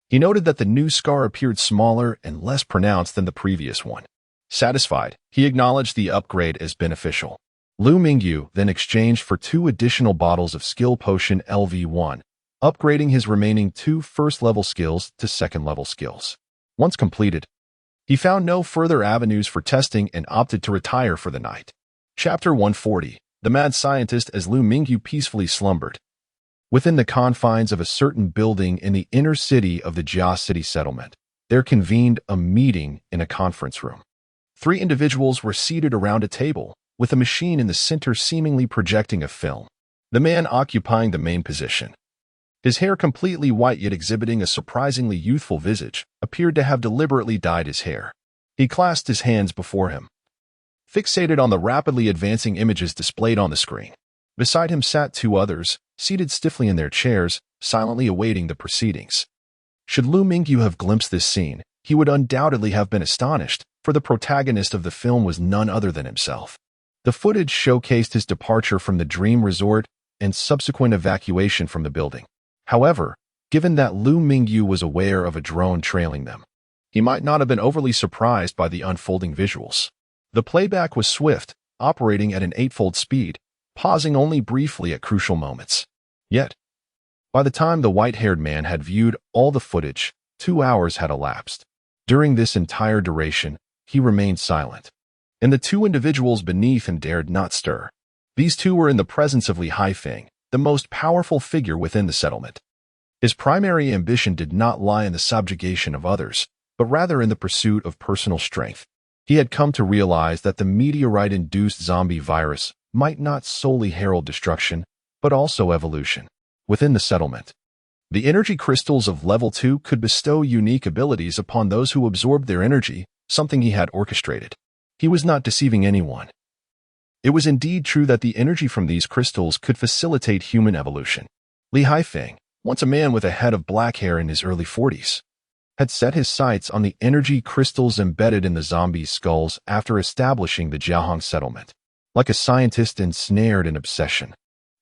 A: he noted that the new scar appeared smaller and less pronounced than the previous one. Satisfied, he acknowledged the upgrade as beneficial. Liu Mingyu then exchanged for 2 additional bottles of Skill Potion LV1, upgrading his remaining 2 first-level skills to second-level skills. Once completed, he found no further avenues for testing and opted to retire for the night. Chapter 140. The Mad Scientist. As Liu Mingyu peacefully slumbered within the confines of a certain building in the inner city of the Jia City settlement, there convened a meeting in a conference room. 3 individuals were seated around a table, with a machine in the center seemingly projecting a film. The man occupying the main position, his hair completely white yet exhibiting a surprisingly youthful visage, appeared to have deliberately dyed his hair. He clasped his hands before him, fixated on the rapidly advancing images displayed on the screen. Beside him sat 2 others, seated stiffly in their chairs, silently awaiting the proceedings. Should Liu Mingyu have glimpsed this scene, he would undoubtedly have been astonished, for the protagonist of the film was none other than himself. The footage showcased his departure from the Dream Resort and subsequent evacuation from the building. However, given that Liu Mingyu was aware of a drone trailing them, he might not have been overly surprised by the unfolding visuals. The playback was swift, operating at an 8-fold speed, pausing only briefly at crucial moments. Yet, by the time the white-haired man had viewed all the footage, 2 hours had elapsed. During this entire duration, he remained silent, and the 2 individuals beneath him dared not stir. These 2 were in the presence of Li Haifeng, the most powerful figure within the settlement. His primary ambition did not lie in the subjugation of others, but rather in the pursuit of personal strength. He had come to realize that the meteorite-induced zombie virus might not solely herald destruction, but also evolution. Within the settlement, the energy crystals of Level 2 could bestow unique abilities upon those who absorbed their energy, something he had orchestrated. He was not deceiving anyone. It was indeed true that the energy from these crystals could facilitate human evolution. Li Haifeng, once a man with a head of black hair in his early 40s, had set his sights on the energy crystals embedded in the zombies' skulls after establishing the Jiahong settlement. Like a scientist ensnared in obsession,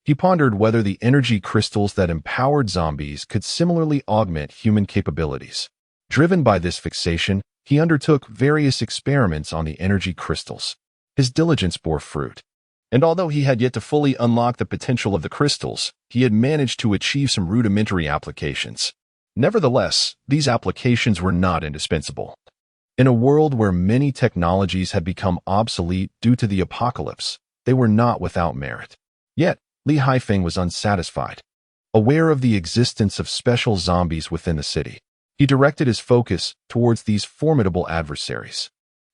A: he pondered whether the energy crystals that empowered zombies could similarly augment human capabilities. Driven by this fixation, he undertook various experiments on the energy crystals. His diligence bore fruit, and although he had yet to fully unlock the potential of the crystals, he had managed to achieve some rudimentary applications. Nevertheless, these applications were not indispensable. In a world where many technologies had become obsolete due to the apocalypse, they were not without merit. Yet, Li Haifeng was unsatisfied. Aware of the existence of special zombies within the city, he directed his focus towards these formidable adversaries.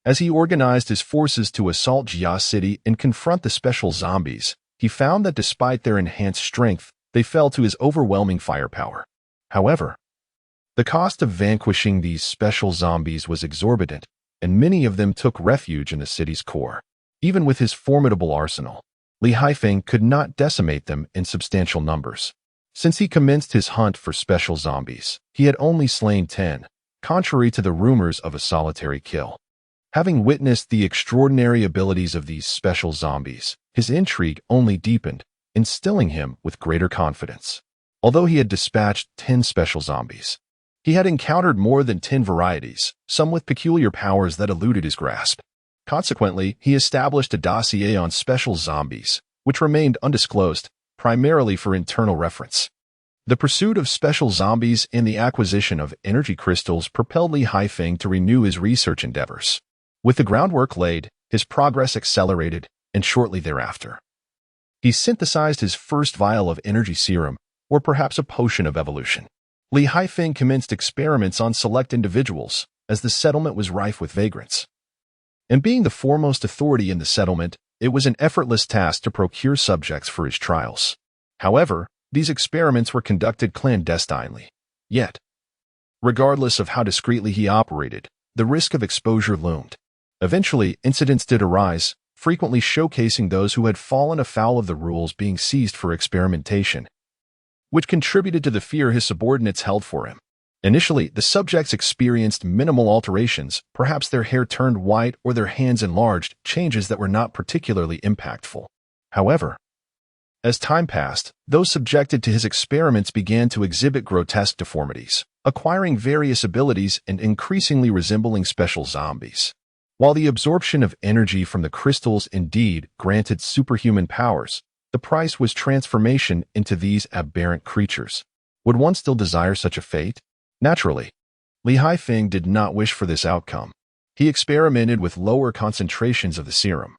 A: As he organized his forces to assault Jia City and confront the special zombies, he found that despite their enhanced strength, they fell to his overwhelming firepower. However, the cost of vanquishing these special zombies was exorbitant, and many of them took refuge in the city's core. Even with his formidable arsenal, Li Haifeng could not decimate them in substantial numbers. Since he commenced his hunt for special zombies, he had only slain 10, contrary to the rumors of a solitary kill. Having witnessed the extraordinary abilities of these special zombies, his intrigue only deepened, instilling him with greater confidence. Although he had dispatched 10 special zombies, he had encountered more than 10 varieties, some with peculiar powers that eluded his grasp. Consequently, he established a dossier on special zombies, which remained undisclosed, primarily for internal reference. The pursuit of special zombies and the acquisition of energy crystals propelled Li Haifeng to renew his research endeavors. With the groundwork laid, his progress accelerated, and shortly thereafter, he synthesized his first vial of energy serum, or perhaps a potion of evolution. Li Haifeng commenced experiments on select individuals, as the settlement was rife with vagrants. And being the foremost authority in the settlement, it was an effortless task to procure subjects for his trials. However, these experiments were conducted clandestinely. Yet, regardless of how discreetly he operated, the risk of exposure loomed. Eventually, incidents did arise, frequently showcasing those who had fallen afoul of the rules being seized for experimentation. which contributed to the fear his subordinates held for him. Initially, the subjects experienced minimal alterations, perhaps their hair turned white or their hands enlarged, changes that were not particularly impactful. However, as time passed, those subjected to his experiments began to exhibit grotesque deformities, acquiring various abilities and increasingly resembling special zombies. While the absorption of energy from the crystals indeed granted superhuman powers, the price was transformation into these aberrant creatures. Would one still desire such a fate? Naturally, Li Haifeng did not wish for this outcome. He experimented with lower concentrations of the serum,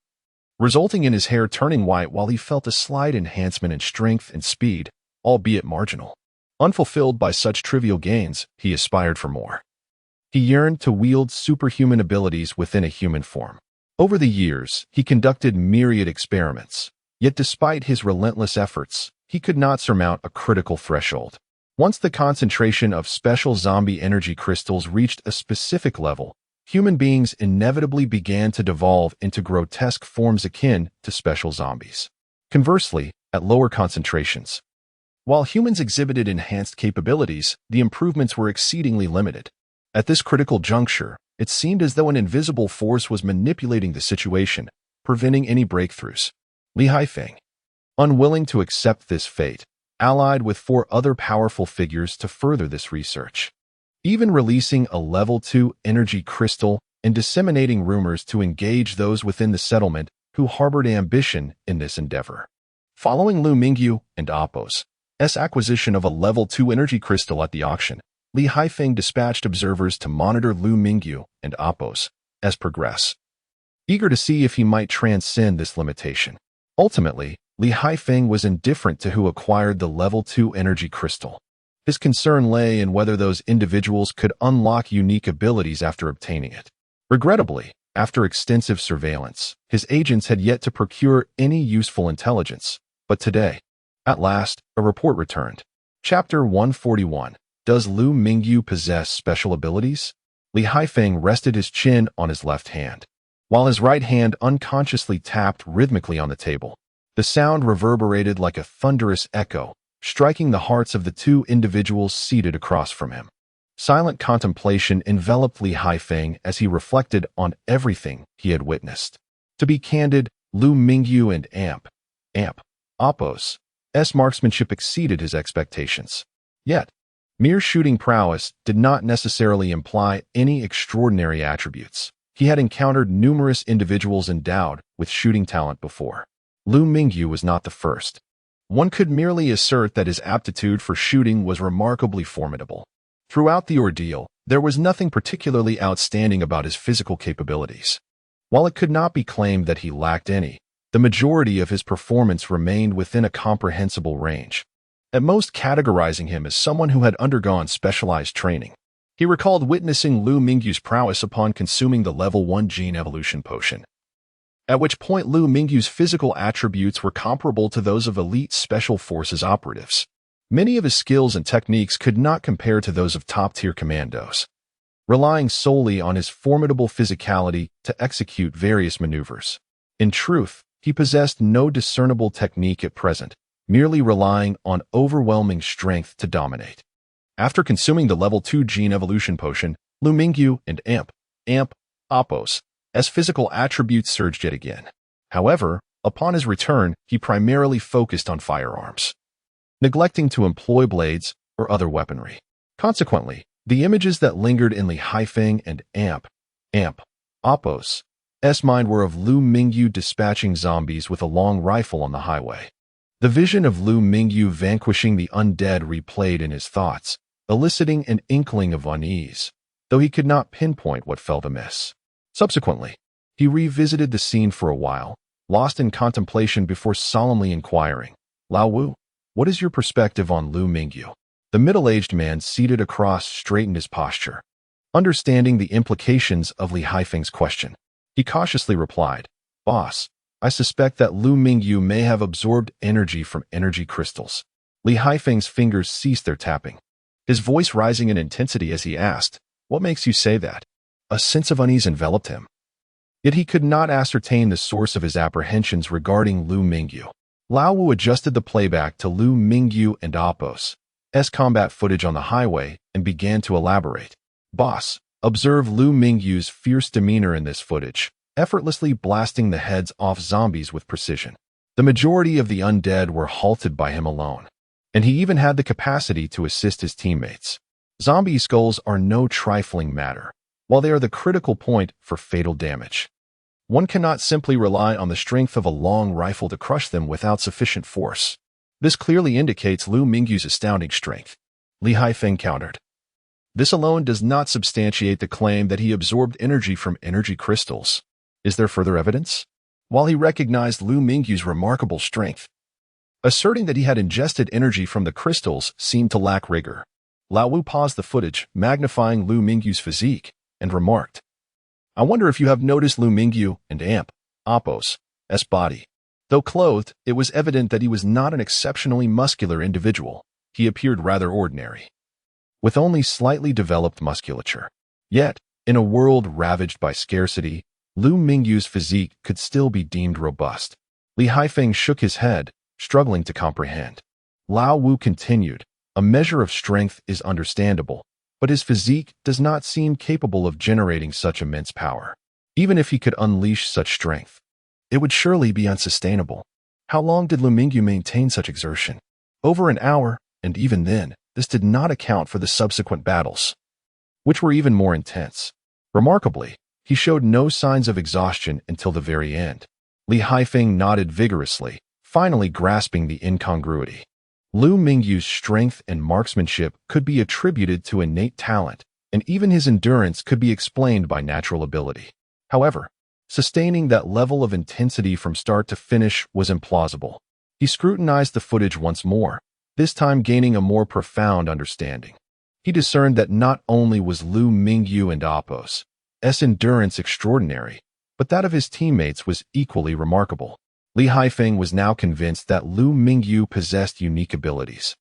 A: resulting in his hair turning white while he felt a slight enhancement in strength and speed, albeit marginal. Unfulfilled by such trivial gains, he aspired for more. He yearned to wield superhuman abilities within a human form. Over the years, he conducted myriad experiments, yet despite his relentless efforts, he could not surmount a critical threshold. Once the concentration of special zombie energy crystals reached a specific level, human beings inevitably began to devolve into grotesque forms akin to special zombies. Conversely, at lower concentrations, while humans exhibited enhanced capabilities, the improvements were exceedingly limited. At this critical juncture, it seemed as though an invisible force was manipulating the situation, preventing any breakthroughs. Li Haifeng, unwilling to accept this fate, allied with 4 other powerful figures to further this research, even releasing a level 2 energy crystal and disseminating rumors to engage those within the settlement who harbored ambition in this endeavor. Following Liu Mingyu and Apos' acquisition of a level 2 energy crystal at the auction, Li Haifeng dispatched observers to monitor Liu Mingyu and Apos' progress, eager to see if he might transcend this limitation. Ultimately, Li Haifeng was indifferent to who acquired the level 2 energy crystal. His concern lay in whether those individuals could unlock unique abilities after obtaining it. Regrettably, after extensive surveillance, his agents had yet to procure any useful intelligence. But today, at last, a report returned. Chapter 141. Does Liu Mingyu possess special abilities? Li Haifeng rested his chin on his left hand, while his right hand unconsciously tapped rhythmically on the table. The sound reverberated like a thunderous echo, striking the hearts of the 2 individuals seated across from him. Silent contemplation enveloped Li Haifeng as he reflected on everything he had witnessed. To be candid, Liu Mingyu and Apos' marksmanship exceeded his expectations. Yet, mere shooting prowess did not necessarily imply any extraordinary attributes. He had encountered numerous individuals endowed with shooting talent before. Liu Mingyu was not the first. One could merely assert that his aptitude for shooting was remarkably formidable. Throughout the ordeal, there was nothing particularly outstanding about his physical capabilities. While it could not be claimed that he lacked any, the majority of his performance remained within a comprehensible range, at most categorizing him as someone who had undergone specialized training. He recalled witnessing Liu Mingyu's prowess upon consuming the level 1 gene evolution potion, at which point Liu Mingyu's physical attributes were comparable to those of elite special forces operatives. Many of his skills and techniques could not compare to those of top-tier commandos, relying solely on his formidable physicality to execute various maneuvers. In truth, he possessed no discernible technique at present, merely relying on overwhelming strength to dominate. After consuming the level 2 gene evolution potion, Liu Mingyu and Apos' physical attributes surged yet again. However, upon his return, he primarily focused on firearms, neglecting to employ blades or other weaponry. Consequently, the images that lingered in Li Haifeng and Apos' mind were of Liu Mingyu dispatching zombies with a long rifle on the highway. The vision of Liu Mingyu vanquishing the undead replayed in his thoughts, eliciting an inkling of unease, though he could not pinpoint what felt amiss. Subsequently, he revisited the scene for a while, lost in contemplation before solemnly inquiring, "Lao Wu, what is your perspective on Liu Mingyu?" The middle-aged man seated across straightened his posture. Understanding the implications of Li Haifeng's question, he cautiously replied, "Boss, I suspect that Liu Mingyu may have absorbed energy from energy crystals." Li Haifeng's fingers ceased their tapping, his voice rising in intensity as he asked, "What makes you say that?" A sense of unease enveloped him. Yet he could not ascertain the source of his apprehensions regarding Liu Mingyu. Lao Wu adjusted the playback to Liu Mingyu and Apos' combat footage on the highway and began to elaborate. Boss, observe Liu Mingyu's fierce demeanor in this footage, effortlessly blasting the heads off zombies with precision. The majority of the undead were halted by him alone, and he even had the capacity to assist his teammates. Zombie skulls are no trifling matter, while they are the critical point for fatal damage. One cannot simply rely on the strength of a long rifle to crush them without sufficient force. This clearly indicates Liu Mingyu's astounding strength. Li Haifeng countered. This alone does not substantiate the claim that he absorbed energy from energy crystals. Is there further evidence? While he recognized Liu Mingyu's remarkable strength, asserting that he had ingested energy from the crystals seemed to lack rigor. Lao Wu paused the footage, magnifying Liu Mingyu's physique, and remarked, I wonder if you have noticed Liu Mingyu and Apos' body. Though clothed, it was evident that he was not an exceptionally muscular individual. He appeared rather ordinary, with only slightly developed musculature. Yet, in a world ravaged by scarcity, Liu Mingyu's physique could still be deemed robust. Li Haifeng shook his head, struggling to comprehend. Lao Wu continued, a measure of strength is understandable, but his physique does not seem capable of generating such immense power. Even if he could unleash such strength, it would surely be unsustainable. How long did Liu Mingyu maintain such exertion? Over an hour, and even then, this did not account for the subsequent battles, which were even more intense. Remarkably, he showed no signs of exhaustion until the very end. Li Haifeng nodded vigorously, finally grasping the incongruity. Liu Mingyu's strength and marksmanship could be attributed to innate talent, and even his endurance could be explained by natural ability. However, sustaining that level of intensity from start to finish was implausible. He scrutinized the footage once more, this time gaining a more profound understanding. He discerned that not only was Liu Mingyu and Apos' endurance extraordinary, but that of his teammates was equally remarkable. Li Haifeng was now convinced that Liu Mingyu possessed unique abilities,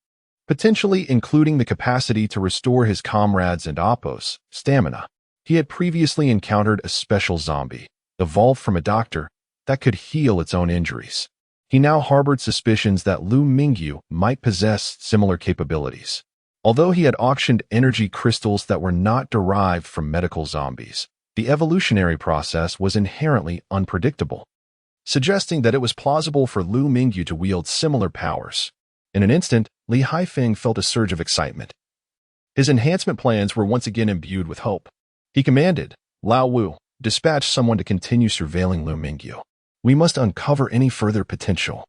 A: potentially including the capacity to restore his comrades and Apos' stamina. He had previously encountered a special zombie, evolved from a doctor, that could heal its own injuries. He now harbored suspicions that Liu Mingyu might possess similar capabilities. Although he had auctioned energy crystals that were not derived from medical zombies, the evolutionary process was inherently unpredictable, suggesting that it was plausible for Liu Mingyu to wield similar powers. In an instant, Li Haifeng felt a surge of excitement. His enhancement plans were once again imbued with hope. He commanded, Lao Wu, dispatch someone to continue surveilling Liu Mingyu. We must uncover any further potential,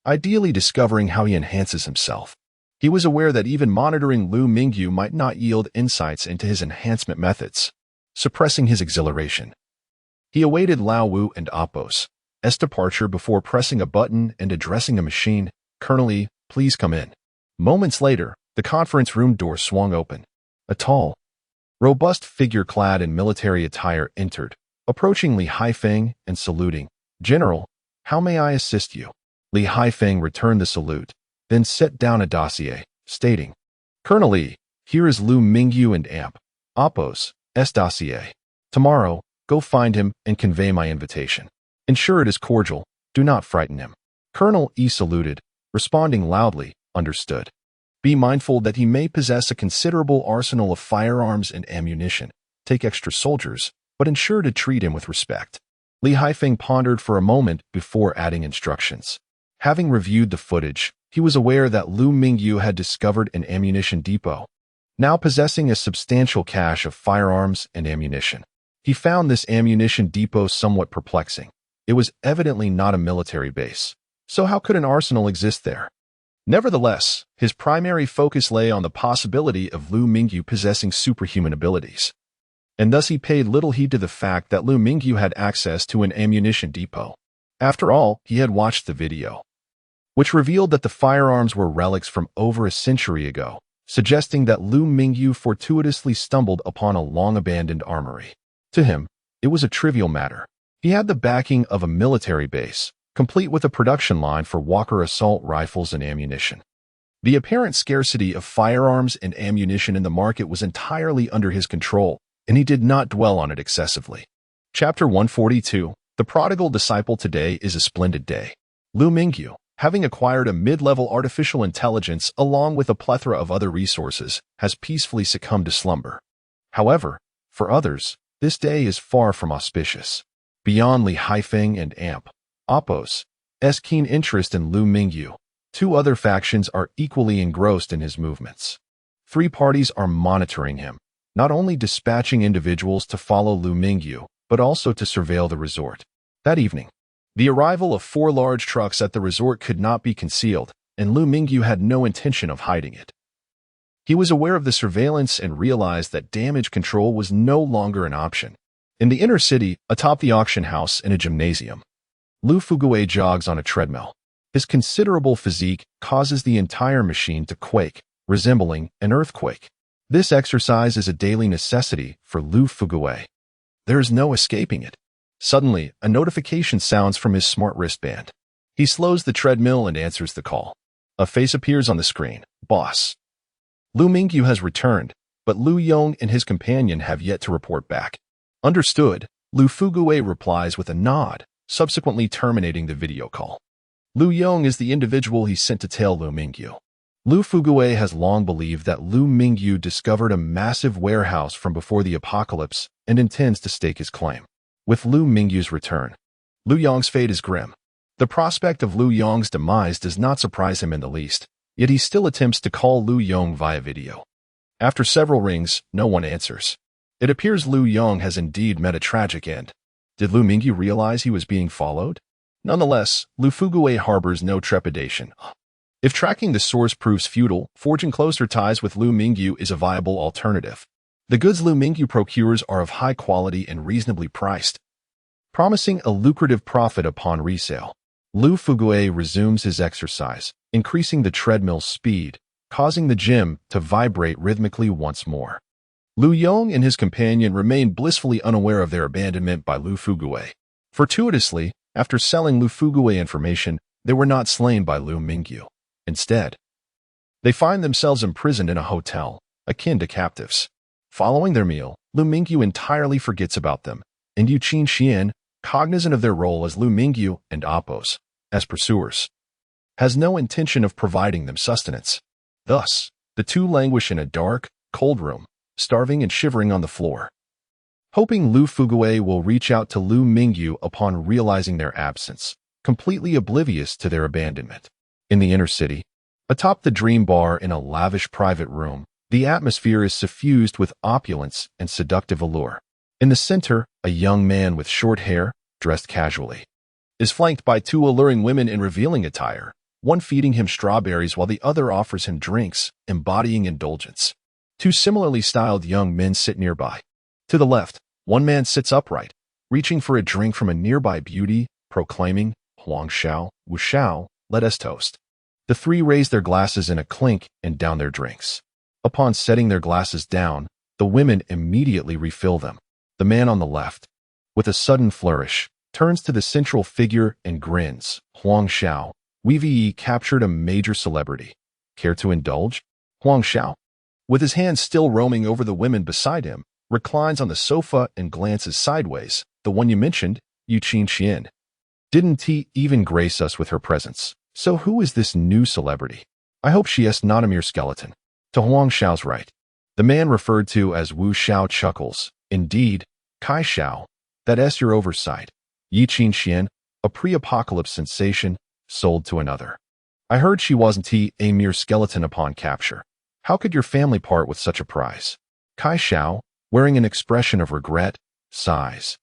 A: ideally discovering how he enhances himself. He was aware that even monitoring Liu Mingyu might not yield insights into his enhancement methods, suppressing his exhilaration. He awaited Lao Wu and Apos' departure before pressing a button and addressing a machine. Colonel Li, please come in. Moments later, the conference room door swung open. A tall, robust figure clad in military attire entered, approaching Li Haifeng and saluting. General, how may I assist you? Li Haifeng returned the salute, then set down a dossier, stating, Colonel Li, here is Liu Mingyu and Apos' dossier. Tomorrow, go find him and convey my invitation. Ensure it is cordial, do not frighten him. Colonel E saluted, responding loudly, understood. Be mindful that he may possess a considerable arsenal of firearms and ammunition. Take extra soldiers, but ensure to treat him with respect. Li Haifeng pondered for a moment before adding instructions. Having reviewed the footage, he was aware that Liu Mingyu had discovered an ammunition depot, now possessing a substantial cache of firearms and ammunition. He found this ammunition depot somewhat perplexing. It was evidently not a military base, so how could an arsenal exist there? Nevertheless, his primary focus lay on the possibility of Liu Mingyu possessing superhuman abilities, and thus he paid little heed to the fact that Liu Mingyu had access to an ammunition depot. After all, he had watched the video, which revealed that the firearms were relics from over a century ago, suggesting that Liu Mingyu fortuitously stumbled upon a long-abandoned armory. To him, it was a trivial matter. He had the backing of a military base, complete with a production line for Walker assault rifles and ammunition. The apparent scarcity of firearms and ammunition in the market was entirely under his control, and he did not dwell on it excessively. Chapter 142, The Prodigal Disciple. Today is a splendid day. Liu Mingyu, having acquired a mid-level artificial intelligence along with a plethora of other resources, has peacefully succumbed to slumber. However, for others, this day is far from auspicious. Beyond Li Haifeng and Amp, Apos' keen interest in Liu Mingyu, two other factions are equally engrossed in his movements. Three parties are monitoring him, not only dispatching individuals to follow Liu Mingyu, but also to surveil the resort. That evening, the arrival of 4 large trucks at the resort could not be concealed, and Liu Mingyu had no intention of hiding it. He was aware of the surveillance and realized that damage control was no longer an option. In the inner city, atop the auction house in a gymnasium, Liu Fugui jogs on a treadmill. His considerable physique causes the entire machine to quake, resembling an earthquake. This exercise is a daily necessity for Liu Fugui. There is no escaping it. Suddenly, a notification sounds from his smart wristband. He slows the treadmill and answers the call. A face appears on the screen. Boss. Liu Mingyu has returned, but Liu Yong and his companion have yet to report back. Understood, Liu Fugui replies with a nod, subsequently terminating the video call. Liu Yong is the individual he sent to tail Liu Mingyu. Liu Fugui has long believed that Liu Mingyu discovered a massive warehouse from before the apocalypse and intends to stake his claim. With Liu Mingyu's return, Liu Yong's fate is grim. The prospect of Liu Yong's demise does not surprise him in the least, yet he still attempts to call Liu Yong via video. After several rings, no one answers. It appears Liu Yong has indeed met a tragic end. Did Liu Mingyu realize he was being followed? Nonetheless, Liu Fugui harbors no trepidation. If tracking the source proves futile, forging closer ties with Liu Mingyu is a viable alternative. The goods Liu Mingyu procures are of high quality and reasonably priced, promising a lucrative profit upon resale. Liu Fugui resumes his exercise, increasing the treadmill's speed, causing the gym to vibrate rhythmically once more. Liu Yong and his companion remain blissfully unaware of their abandonment by Liu Fugui. Fortuitously, after selling Liu Fugui information, they were not slain by Liu Mingyu. Instead, they find themselves imprisoned in a hotel, akin to captives. Following their meal, Liu Mingyu entirely forgets about them, and Yu Qinxian, cognizant of their role as Liu Mingyu and Apos, as pursuers, has no intention of providing them sustenance. Thus, the two languish in a dark, cold room, starving and shivering on the floor, hoping Liu Fugui will reach out to Liu Mingyu upon realizing their absence, completely oblivious to their abandonment. In the inner city, atop the Dream Bar in a lavish private room, the atmosphere is suffused with opulence and seductive allure. In the center, a young man with short hair, dressed casually, is flanked by 2 alluring women in revealing attire, one feeding him strawberries while the other offers him drinks, embodying indulgence. 2 similarly styled young men sit nearby. To the left, one man sits upright, reaching for a drink from a nearby beauty, proclaiming, "Huang Xiao, Wu Xiao, let us toast." The 3 raise their glasses in a clink and down their drinks. Upon setting their glasses down, the women immediately refill them. The man on the left, with a sudden flourish, turns to the central figure and grins. "Huang Xiao, we've captured a major celebrity. Care to indulge?" Huang Xiao, with his hands still roaming over the women beside him, reclines on the sofa and glances sideways. "The one you mentioned, Yu Qinxian. Didn't he even grace us with her presence? So who is this new celebrity? I hope she is not a mere skeleton." To Huang Xiao's right, the man referred to as Wu Xiao chuckles. "Indeed, Kai Xiao, that's your oversight. Yi Qinxian, a pre-apocalypse sensation, sold to another. I heard she wasn't a mere skeleton upon capture. How could your family part with such a prize?" Kai Xiao, wearing an expression of regret, sighs.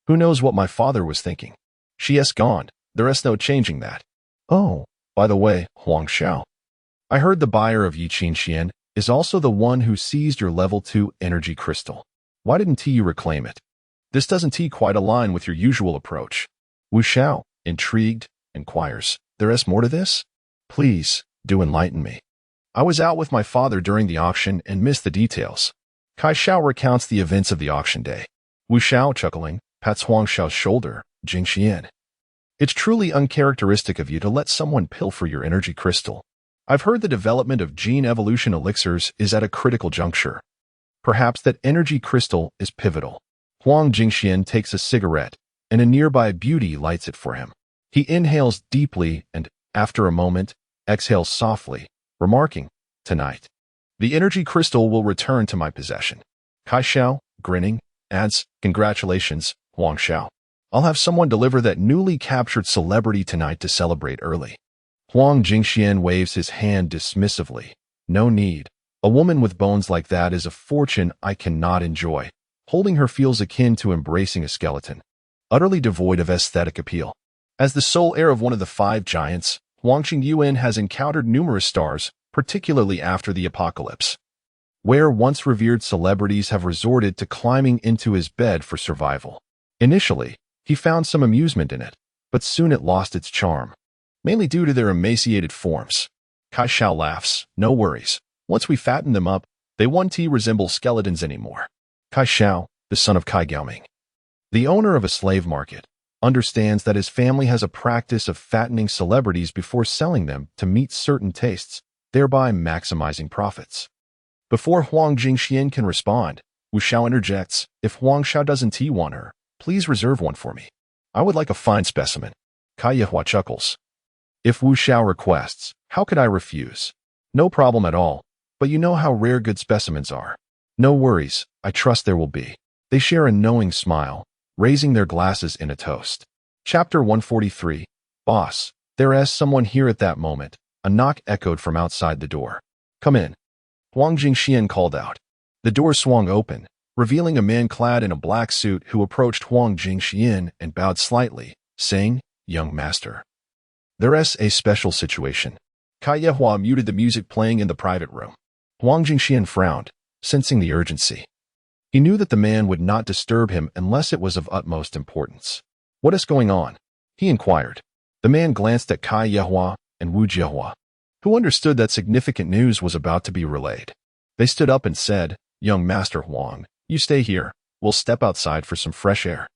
A: "Who knows what my father was thinking? She is gone, there is no changing that. Oh, by the way, Huang Xiao, I heard the buyer of Yi Qinxian is also the one who seized your level 2 energy crystal. Why didn't you reclaim it? This doesn't quite align with your usual approach." Wu Xiao, intrigued, inquires, "There is more to this? Please, do enlighten me. I was out with my father during the auction and missed the details." Kai Xiao recounts the events of the auction day. Wu Xiao, chuckling, pats Huang Xiao's shoulder. "Jingxian, it's truly uncharacteristic of you to let someone pilfer your energy crystal. I've heard the development of gene evolution elixirs is at a critical juncture. Perhaps that energy crystal is pivotal." Huang Jingxian takes a cigarette, and a nearby beauty lights it for him. He inhales deeply and After a moment, exhale softly, remarking, "Tonight, the energy crystal will return to my possession." Kai Xiao, grinning, adds, "Congratulations, Huang Xiao. I'll have someone deliver that newly captured celebrity tonight to celebrate early." Huang Jingxian waves his hand dismissively. "No need. A woman with bones like that is a fortune I cannot enjoy." Holding her feels akin to embracing a skeleton, utterly devoid of aesthetic appeal. As the sole heir of one of the five giants, Huang Qingyuan has encountered numerous stars, particularly after the apocalypse, where once revered celebrities have resorted to climbing into his bed for survival. Initially, he found some amusement in it, but soon it lost its charm, mainly due to their emaciated forms. Kai Xiao laughs, "No worries. Once we fatten them up, they won't resemble skeletons anymore." Kai Xiao, the son of Kai Gaoming, the owner of a slave market, understands that his family has a practice of fattening celebrities before selling them to meet certain tastes, thereby maximizing profits. Before Huang Jingxian can respond, Wu Xiao interjects, "If Huang Xiao doesn't want her, please reserve one for me. I would like a fine specimen." Kai Yehua chuckles. "If Wu Xiao requests, how could I refuse? No problem at all, but you know how rare good specimens are." "No worries, I trust there will be." They share a knowing smile, raising their glasses in a toast. Chapter 143. Boss, there is someone here at that moment. A knock echoed from outside the door. "Come in," Huang Jingxian called out. The door swung open, revealing a man clad in a black suit who approached Huang Jingxian and bowed slightly, saying, "Young master, there is a special situation." Kai Yehua muted the music playing in the private room. Huang Jingxian frowned, sensing the urgency. He knew that the man would not disturb him unless it was of utmost importance. "What is going on?" he inquired. The man glanced at Kai Yehua and Wu Jiehua, who understood that significant news was about to be relayed. They stood up and said, "Young Master Huang, you stay here. We'll step outside for some fresh air."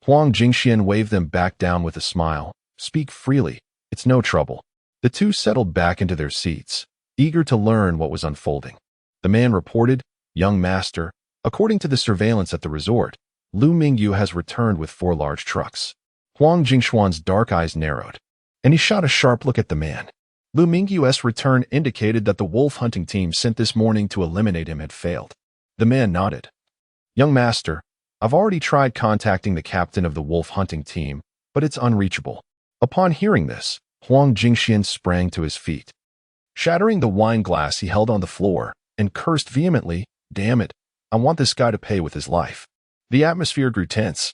A: Huang Jingxian waved them back down with a smile. "Speak freely. It's no trouble." The two settled back into their seats, eager to learn what was unfolding. The man reported, "Young master, according to the surveillance at the resort, Liu Mingyu has returned with 4 large trucks." Huang Jingxuan's dark eyes narrowed, and he shot a sharp look at the man. Liu Mingyu's return indicated that the wolf hunting team sent this morning to eliminate him had failed. The man nodded. "Young master, I've already tried contacting the captain of the wolf hunting team, but it's unreachable." Upon hearing this, Huang Jingxian sprang to his feet, shattering the wine glass he held on the floor, and cursed vehemently, "Damn it, I want this guy to pay with his life." The atmosphere grew tense,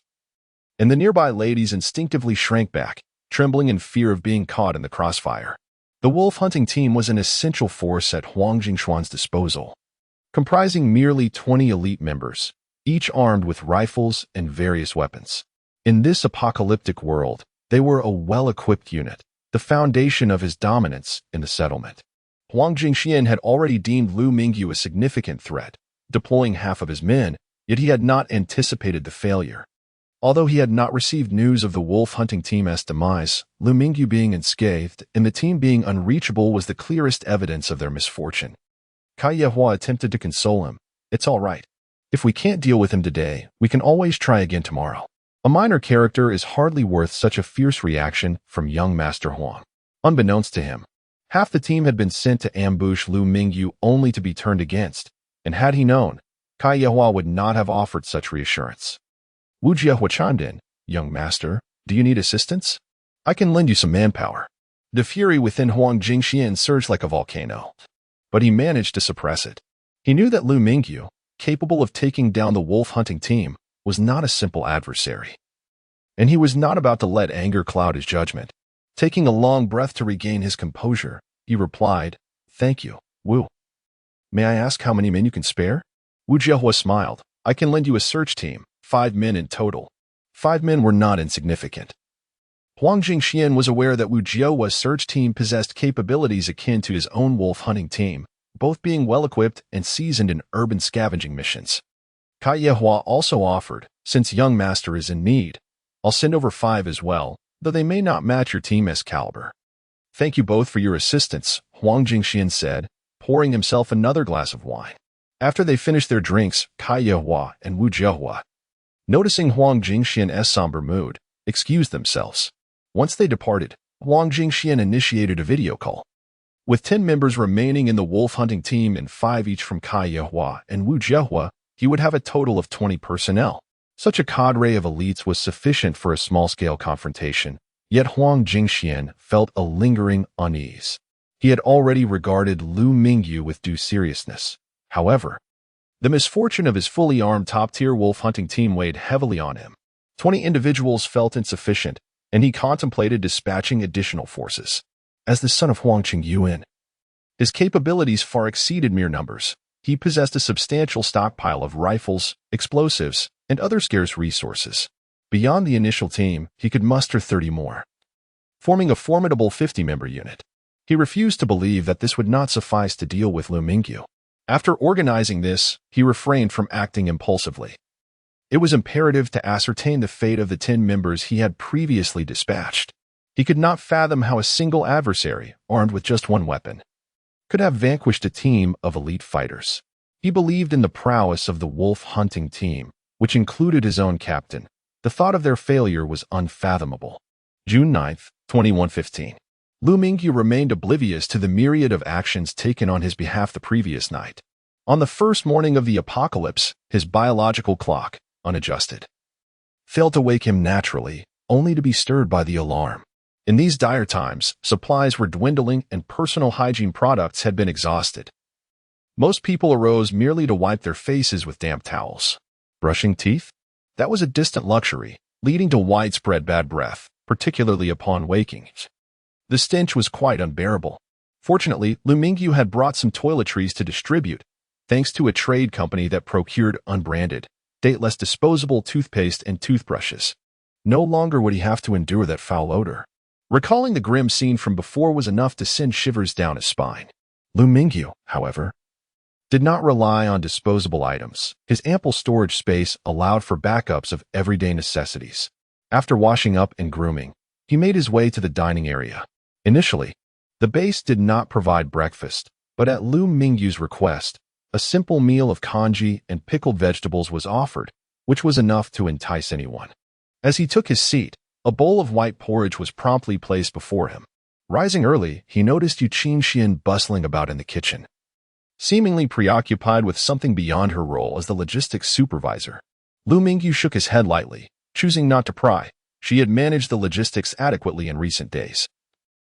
A: and the nearby ladies instinctively shrank back, trembling in fear of being caught in the crossfire. The wolf hunting team was an essential force at Huang Jingxuan's disposal, comprising merely 20 elite members, each armed with rifles and various weapons. In this apocalyptic world, they were a well-equipped unit, the foundation of his dominance in the settlement. Huang Jingxian had already deemed Liu Mingyu a significant threat, deploying half of his men, yet he had not anticipated the failure. Although he had not received news of the wolf hunting team's demise, Liu Mingyu being unscathed and the team being unreachable was the clearest evidence of their misfortune. Kai Yehua attempted to console him. "It's all right. If we can't deal with him today, we can always try again tomorrow." A minor character is hardly worth such a fierce reaction from young Master Huang. Unbeknownst to him, half the team had been sent to ambush Liu Mingyu only to be turned against, and had he known, Kai Yehua would not have offered such reassurance. Wu Jiehua chimed in, "Young master, do you need assistance? I can lend you some manpower." The fury within Huang Jingxian surged like a volcano, but he managed to suppress it. He knew that Liu Mingyu, capable of taking down the wolf hunting team, was not a simple adversary, and he was not about to let anger cloud his judgment. Taking a long breath to regain his composure, he replied, "Thank you, Wu. May I ask how many men you can spare?" Wu Jiehua smiled. "I can lend you a search team, 5 men in total." 5 men were not insignificant. Huang Jingxian was aware that Wu Jiehua's search team possessed capabilities akin to his own wolf hunting team, both being well-equipped and seasoned in urban scavenging missions. Kai Yehua also offered, "Since young master is in need, I'll send over 5 as well, though they may not match your team's caliber." "Thank you both for your assistance," Huang Jingxian said, pouring himself another glass of wine. After they finished their drinks, Kai Yehua and Wu Jiehua, noticing Huang Jingxian's somber mood, excused themselves. Once they departed, Huang Jingxian initiated a video call. With 10 members remaining in the wolf hunting team and 5 each from Kai Yehua and Wu Jiehua, he would have a total of 20 personnel. Such a cadre of elites was sufficient for a small-scale confrontation, yet Huang Jingxian felt a lingering unease. He had already regarded Liu Mingyu with due seriousness. However, the misfortune of his fully armed top-tier wolf hunting team weighed heavily on him. 20 individuals felt insufficient, and he contemplated dispatching additional forces. As the son of Huang Qingyuan, his capabilities far exceeded mere numbers. He possessed a substantial stockpile of rifles, explosives, and other scarce resources. Beyond the initial team, he could muster 30 more, forming a formidable 50-member unit. He refused to believe that this would not suffice to deal with Liu Mingyu. After organizing this, he refrained from acting impulsively. It was imperative to ascertain the fate of the 10 members he had previously dispatched. He could not fathom how a single adversary, armed with just one weapon, could have vanquished a team of elite fighters. He believed in the prowess of the wolf hunting team, which included his own captain. The thought of their failure was unfathomable. June 9, 2115. Liu Mingyu remained oblivious to the myriad of actions taken on his behalf the previous night. On the first morning of the apocalypse, his biological clock, unadjusted, failed to wake him naturally, only to be stirred by the alarm. In these dire times, supplies were dwindling and personal hygiene products had been exhausted. Most people arose merely to wipe their faces with damp towels. Brushing teeth? That was a distant luxury, leading to widespread bad breath, particularly upon waking. The stench was quite unbearable. Fortunately, Liu Mingyu had brought some toiletries to distribute, thanks to a trade company that procured unbranded, dateless disposable toothpaste and toothbrushes. No longer would he have to endure that foul odor. Recalling the grim scene from before was enough to send shivers down his spine. Liu Mingyu, however, did not rely on disposable items. His ample storage space allowed for backups of everyday necessities. After washing up and grooming, he made his way to the dining area. Initially, the base did not provide breakfast, but at Liu Mingyu's request, a simple meal of congee and pickled vegetables was offered, which was enough to entice anyone. As he took his seat, a bowl of white porridge was promptly placed before him. Rising early, he noticed Yu Qinxian bustling about in the kitchen, seemingly preoccupied with something beyond her role as the logistics supervisor. Liu Mingyu shook his head lightly, choosing not to pry. She had managed the logistics adequately in recent days,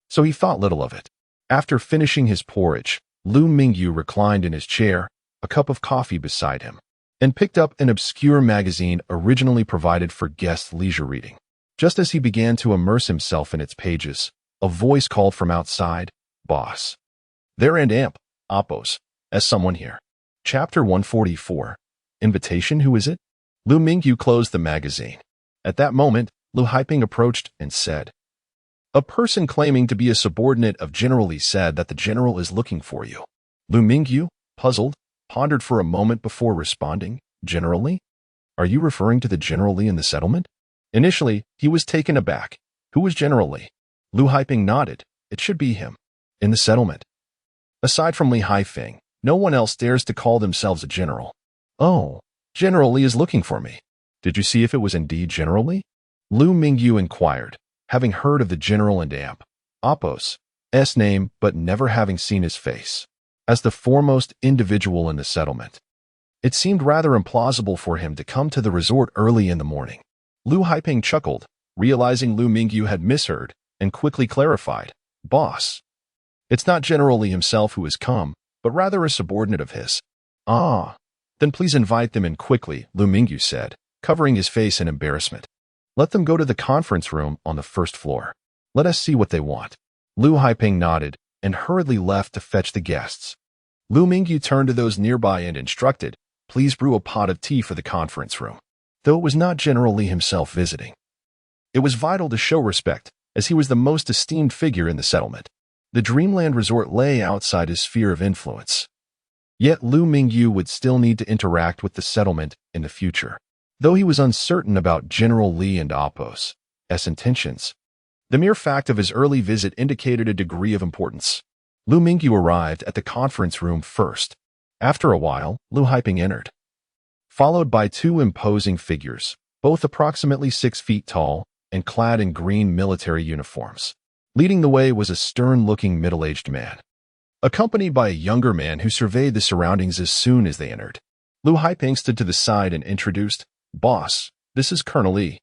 A: so he thought little of it. After finishing his porridge, Liu Mingyu reclined in his chair, a cup of coffee beside him, and picked up an obscure magazine originally provided for guest leisure reading. Just as he began to immerse himself in its pages, a voice called from outside, "Boss." "There and amp, Oppos, as someone here." Chapter 144. Invitation, who is it? Liu Mingyu closed the magazine. At that moment, Liu Haiping approached and said, "A person claiming to be a subordinate of General Li said that the general is looking for you." Liu Mingyu, puzzled, pondered for a moment before responding, "General Li? Are you referring to the General Li in the settlement?" Initially, he was taken aback. Who was General Li? Liu Haiping nodded. It should be him. In the settlement. Aside from Li Haifeng, no one else dares to call themselves a general. "Oh, General Li is looking for me. Did you see if it was indeed General Li?" Liu Mingyu inquired, having heard of the general and amp, Oppos' name but never having seen his face. As the foremost individual in the settlement, it seemed rather implausible for him to come to the resort early in the morning. Liu Haiping chuckled, realizing Liu Mingyu had misheard, and quickly clarified, "Boss, it's not General Li himself who has come, but rather a subordinate of his." "Ah, then please invite them in quickly," Liu Mingyu said, covering his face in embarrassment. "Let them go to the conference room on the first floor. Let us see what they want." Liu Haiping nodded and hurriedly left to fetch the guests. Liu Mingyu turned to those nearby and instructed, "Please brew a pot of tea for the conference room." Though it was not General Li himself visiting, it was vital to show respect, as he was the most esteemed figure in the settlement. The Dreamland Resort lay outside his sphere of influence. Yet Liu Mingyu would still need to interact with the settlement in the future. Though he was uncertain about General Li and Oppos' intentions, the mere fact of his early visit indicated a degree of importance. Liu Mingyu arrived at the conference room first. After a while, Liu Haiping entered, followed by two imposing figures, both approximately 6 feet tall and clad in green military uniforms. Leading the way was a stern-looking middle-aged man, accompanied by a younger man who surveyed the surroundings as soon as they entered. Liu Haiping stood to the side and introduced, "Boss, this is Colonel Yi,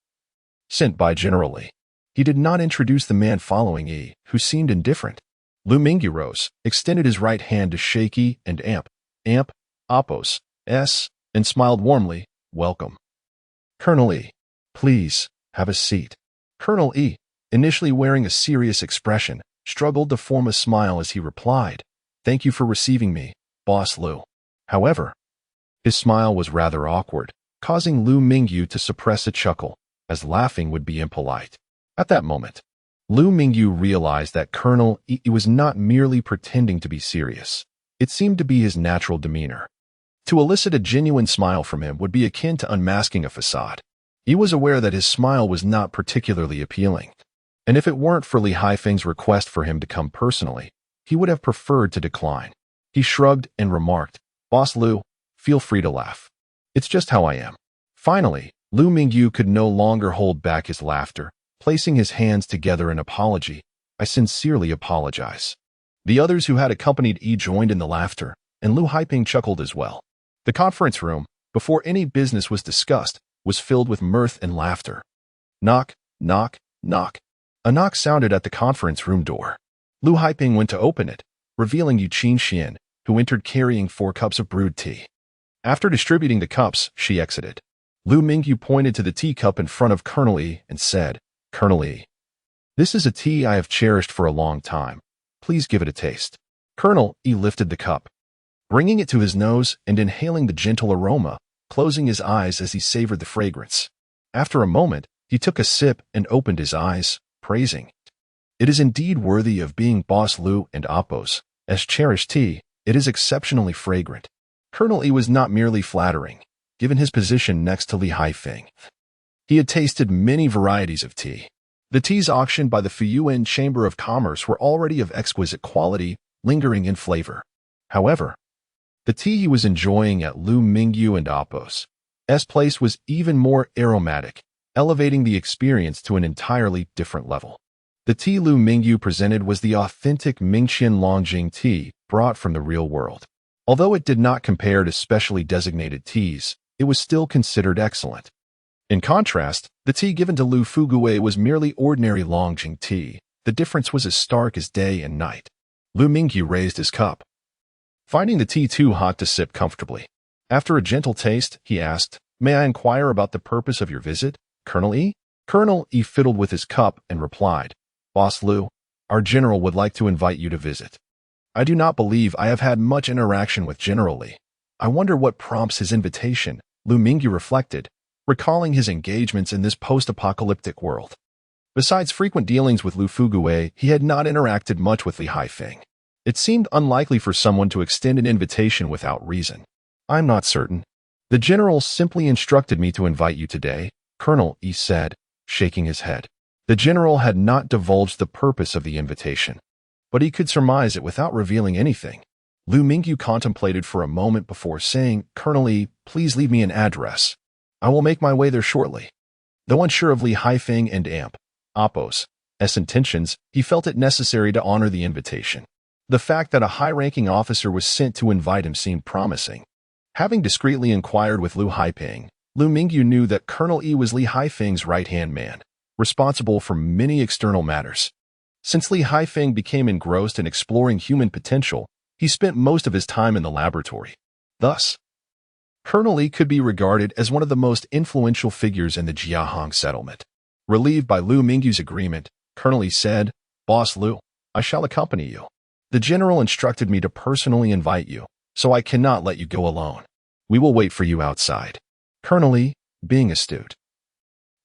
A: sent by General Li." He did not introduce the man following Yi, who seemed indifferent. Liu Mingyu rose, extended his right hand to shake Yi and Amp, Oppos, S, and smiled warmly, "Welcome. Colonel Yi, please, have a seat." Colonel Yi, initially wearing a serious expression, struggled to form a smile as he replied, "Thank you for receiving me, Boss Liu." However, his smile was rather awkward, causing Liu Mingyu to suppress a chuckle, as laughing would be impolite. At that moment, Liu Mingyu realized that Colonel Yi was not merely pretending to be serious. It seemed to be his natural demeanor. To elicit a genuine smile from him would be akin to unmasking a facade. He was aware that his smile was not particularly appealing, and if it weren't for Li Haifeng's request for him to come personally, he would have preferred to decline. He shrugged and remarked, "Boss Liu, feel free to laugh. It's just how I am." Finally, Liu Mingyu could no longer hold back his laughter, placing his hands together in apology. "I sincerely apologize." The others who had accompanied Yi joined in the laughter, and Liu Haiping chuckled as well. The conference room, before any business was discussed, was filled with mirth and laughter. Knock, knock, knock. A knock sounded at the conference room door. Liu Haiping went to open it, revealing Yu Xian, who entered carrying 4 cups of brewed tea. After distributing the cups, she exited. Liu Mingyu pointed to the teacup in front of Colonel Yi and said, "Colonel Yi, this is a tea I have cherished for a long time. Please give it a taste." Colonel Yi lifted the cup, bringing it to his nose and inhaling the gentle aroma, closing his eyes as he savored the fragrance. After a moment, he took a sip and opened his eyes, praising, "It is indeed worthy of being Boss Liu and Oppos. As cherished tea, it is exceptionally fragrant." Colonel Yi was not merely flattering, given his position next to Li Haifeng. He had tasted many varieties of tea. The teas auctioned by the Fuyuan Chamber of Commerce were already of exquisite quality, lingering in flavor. However, the tea he was enjoying at Liu Mingyu and Oppos' place was even more aromatic, elevating the experience to an entirely different level. The tea Liu Mingyu presented was the authentic Mingqian Longjing tea brought from the real world. Although it did not compare to specially designated teas, it was still considered excellent. In contrast, the tea given to Liu Fuguwei was merely ordinary Longjing tea. The difference was as stark as day and night. Liu Mingyu raised his cup, finding the tea too hot to sip comfortably. After a gentle taste, he asked, "May I inquire about the purpose of your visit, Colonel Yi?" Colonel Yi fiddled with his cup and replied, "Boss Liu, our general would like to invite you to visit." "I do not believe I have had much interaction with General Li. I wonder what prompts his invitation," Liu Mingyu reflected, recalling his engagements in this post-apocalyptic world. Besides frequent dealings with Liu Fuguwei, he had not interacted much with Li Haifeng. It seemed unlikely for someone to extend an invitation without reason. "I'm not certain. The general simply instructed me to invite you today," Colonel Yi said, shaking his head. The general had not divulged the purpose of the invitation, but he could surmise it without revealing anything. Liu Mingyu contemplated for a moment before saying, "Colonel Yi, please leave me an address. I will make my way there shortly." Though unsure of Li Haifeng and Oppos' intentions, he felt it necessary to honor the invitation. The fact that a high-ranking officer was sent to invite him seemed promising. Having discreetly inquired with Liu Haiping, Liu Mingyu knew that Colonel Yi was Li Haifeng's right-hand man, responsible for many external matters. Since Li Haifeng became engrossed in exploring human potential, he spent most of his time in the laboratory. Thus, Colonel Yi could be regarded as one of the most influential figures in the Jiahong settlement. Relieved by Liu Mingyu's agreement, Colonel Yi said, "Boss Liu, I shall accompany you. The general instructed me to personally invite you, so I cannot let you go alone. We will wait for you outside." Colonel Yi, being astute,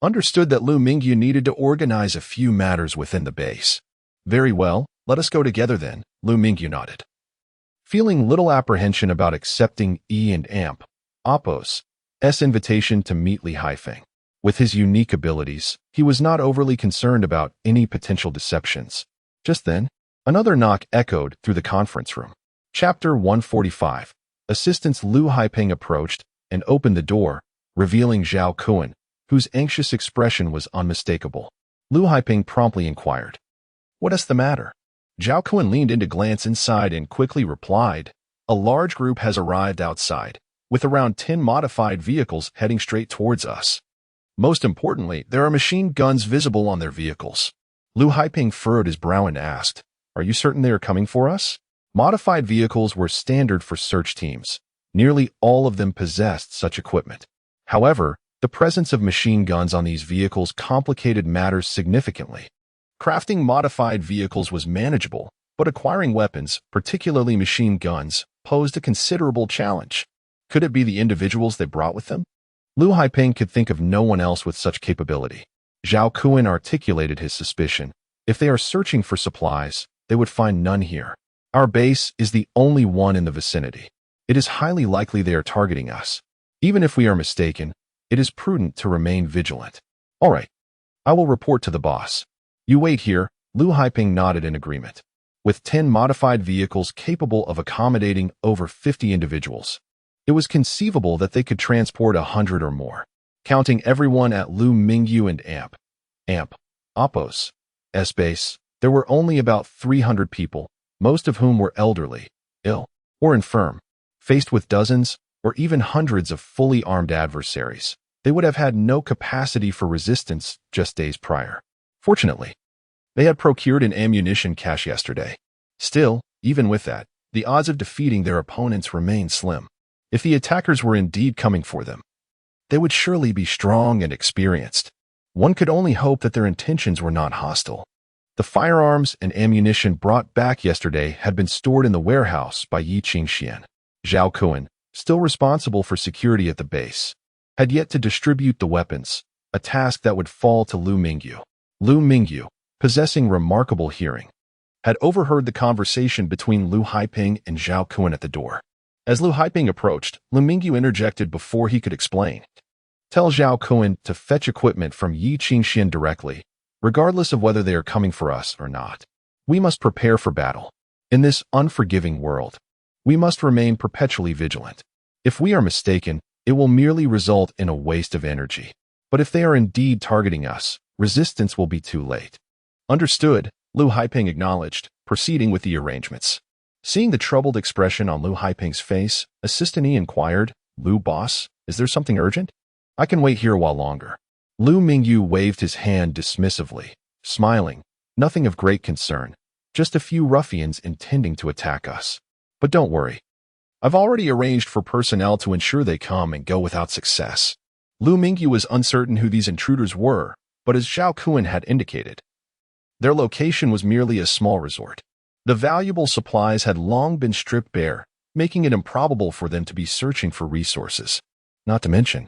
A: understood that Liu Mingyu needed to organize a few matters within the base. "Very well, let us go together then," Liu Mingyu nodded. Feeling little apprehension about accepting Yi and Oppos' invitation to meet Li Haifeng. With his unique abilities, he was not overly concerned about any potential deceptions. Just then, another knock echoed through the conference room. Chapter 145. Assistant Liu Haiping approached and opened the door, revealing Zhao Kuan, whose anxious expression was unmistakable. Liu Haiping promptly inquired, What is the matter? Zhao Kun leaned in to glance inside and quickly replied, a large group has arrived outside, with around 10 modified vehicles heading straight towards us. Most importantly, there are machine guns visible on their vehicles. Lu Haiping furrowed his brow and asked, are you certain they are coming for us? Modified vehicles were standard for search teams. Nearly all of them possessed such equipment. However, the presence of machine guns on these vehicles complicated matters significantly. Crafting modified vehicles was manageable, but acquiring weapons, particularly machine guns, posed a considerable challenge. Could it be the individuals they brought with them? Lu Haiping could think of no one else with such capability. Zhao Kun articulated his suspicion. If they are searching for supplies, they would find none here. Our base is the only one in the vicinity. It is highly likely they are targeting us. Even if we are mistaken, it is prudent to remain vigilant. All right, I will report to the boss. You wait here. Lu Haiping nodded in agreement. With 10 modified vehicles capable of accommodating over 50 individuals, it was conceivable that they could transport 100 or more. Counting everyone at Liu Mingyu and Appos' base, there were only about 300 people, most of whom were elderly, ill, or infirm. Faced with dozens or even hundreds of fully armed adversaries, they would have had no capacity for resistance just days prior. Fortunately, they had procured an ammunition cache yesterday. Still, even with that, the odds of defeating their opponents remained slim. If the attackers were indeed coming for them, they would surely be strong and experienced. One could only hope that their intentions were not hostile. The firearms and ammunition brought back yesterday had been stored in the warehouse by Yi Qingxian. Zhao Kun, still responsible for security at the base, had yet to distribute the weapons, a task that would fall to Liu Mingyu. Liu Mingyu, possessing remarkable hearing, had overheard the conversation between Lu Haiping and Zhao Kun at the door. As Lu Haiping approached, Liu Mingyu interjected before he could explain. Tell Zhao Kun to fetch equipment from Yi Qingxian directly, regardless of whether they are coming for us or not. We must prepare for battle. In this unforgiving world, we must remain perpetually vigilant. If we are mistaken, it will merely result in a waste of energy. But if they are indeed targeting us, resistance will be too late. Understood, Lu Haiping acknowledged, proceeding with the arrangements. Seeing the troubled expression on Lu Haiping's face, Assistant E inquired, Lu boss, is there something urgent? I can wait here a while longer. Liu Mingyu waved his hand dismissively, smiling. Nothing of great concern, just a few ruffians intending to attack us. But don't worry. I've already arranged for personnel to ensure they come and go without success. Liu Mingyu was uncertain who these intruders were, but as Zhao Kun had indicated, their location was merely a small resort. The valuable supplies had long been stripped bare, making it improbable for them to be searching for resources. Not to mention,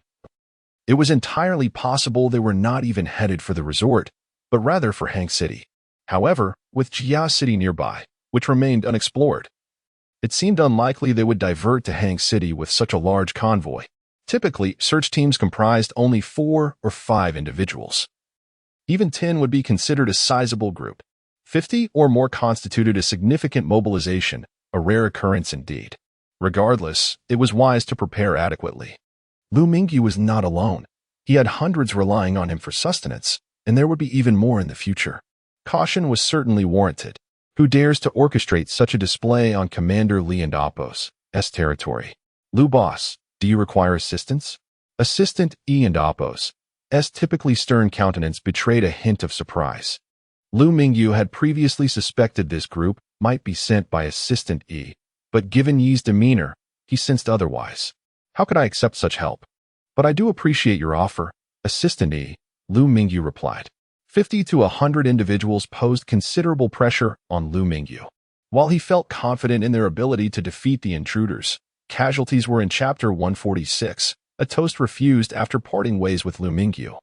A: it was entirely possible they were not even headed for the resort, but rather for Hang City. However, with Jia City nearby, which remained unexplored, it seemed unlikely they would divert to Hang City with such a large convoy. Typically, search teams comprised only 4 or 5 individuals. Even 10 would be considered a sizable group. 50 or more constituted a significant mobilization, a rare occurrence indeed. Regardless, it was wise to prepare adequately. Liu Mingyu was not alone. He had hundreds relying on him for sustenance, and there would be even more in the future. Caution was certainly warranted. Who dares to orchestrate such a display on Commander Li and Appos' territory? Liu boss, do you require assistance? Assistant E and Appos' typically stern countenance betrayed a hint of surprise. Liu Mingyu had previously suspected this group might be sent by Assistant E, but given Yi's demeanor, he sensed otherwise. How could I accept such help? But I do appreciate your offer, Assistant E, Liu Mingyu replied. 50 to 100 individuals posed considerable pressure on Liu Mingyu. While he felt confident in their ability to defeat the intruders, casualties were in Chapter 146, a toast refused after parting ways with Liu Mingyu.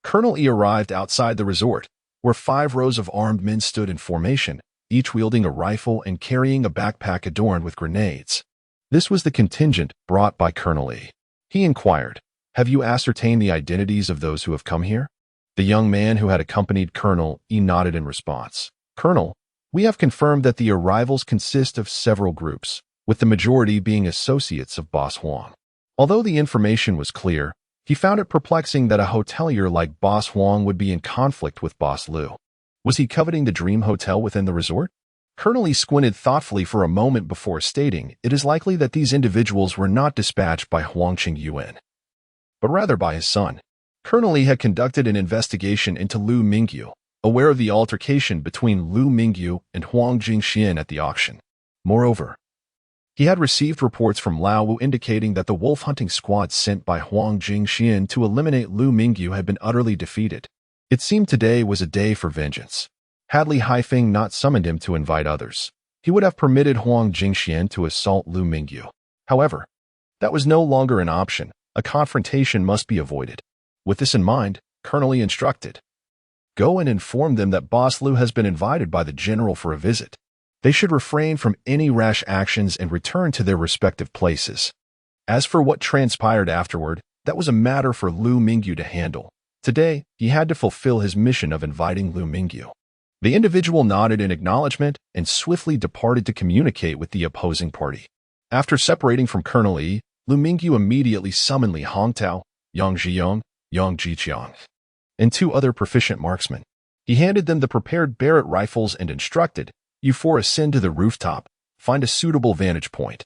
A: Colonel E arrived outside the resort, where 5 rows of armed men stood in formation, each wielding a rifle and carrying a backpack adorned with grenades. This was the contingent brought by Colonel E. He inquired, have you ascertained the identities of those who have come here? The young man who had accompanied Colonel E nodded in response. Colonel, we have confirmed that the arrivals consist of several groups, with the majority being associates of Boss Huang. Although the information was clear, he found it perplexing that a hotelier like Boss Huang would be in conflict with Boss Liu. Was he coveting the dream hotel within the resort? Colonel Lee squinted thoughtfully for a moment before stating, it is likely that these individuals were not dispatched by Huang Qingyuan, but rather by his son. Colonel Lee had conducted an investigation into Liu Mingyu, aware of the altercation between Liu Mingyu and Huang Jingxian at the auction. Moreover, he had received reports from Lao Wu indicating that the wolf-hunting squad sent by Huang Jingxian to eliminate Liu Mingyu had been utterly defeated. It seemed today was a day for vengeance. Had Li Haifeng not summoned him to invite others, he would have permitted Huang Jingxian to assault Liu Mingyu. However, that was no longer an option. A confrontation must be avoided. With this in mind, Colonel Lee instructed, "Go and inform them that Boss Liu has been invited by the general for a visit. They should refrain from any rash actions and return to their respective places." As for what transpired afterward, that was a matter for Liu Mingyu to handle. Today, he had to fulfill his mission of inviting Liu Mingyu. The individual nodded in acknowledgement and swiftly departed to communicate with the opposing party. After separating from Colonel Lee, Liu Mingyu immediately summoned Li Hongtao, Yang Zhiyong, Yang Jiqiang, and 2 other proficient marksmen. He handed them the prepared Barrett rifles and instructed, "You 4 ascend to the rooftop, find a suitable vantage point,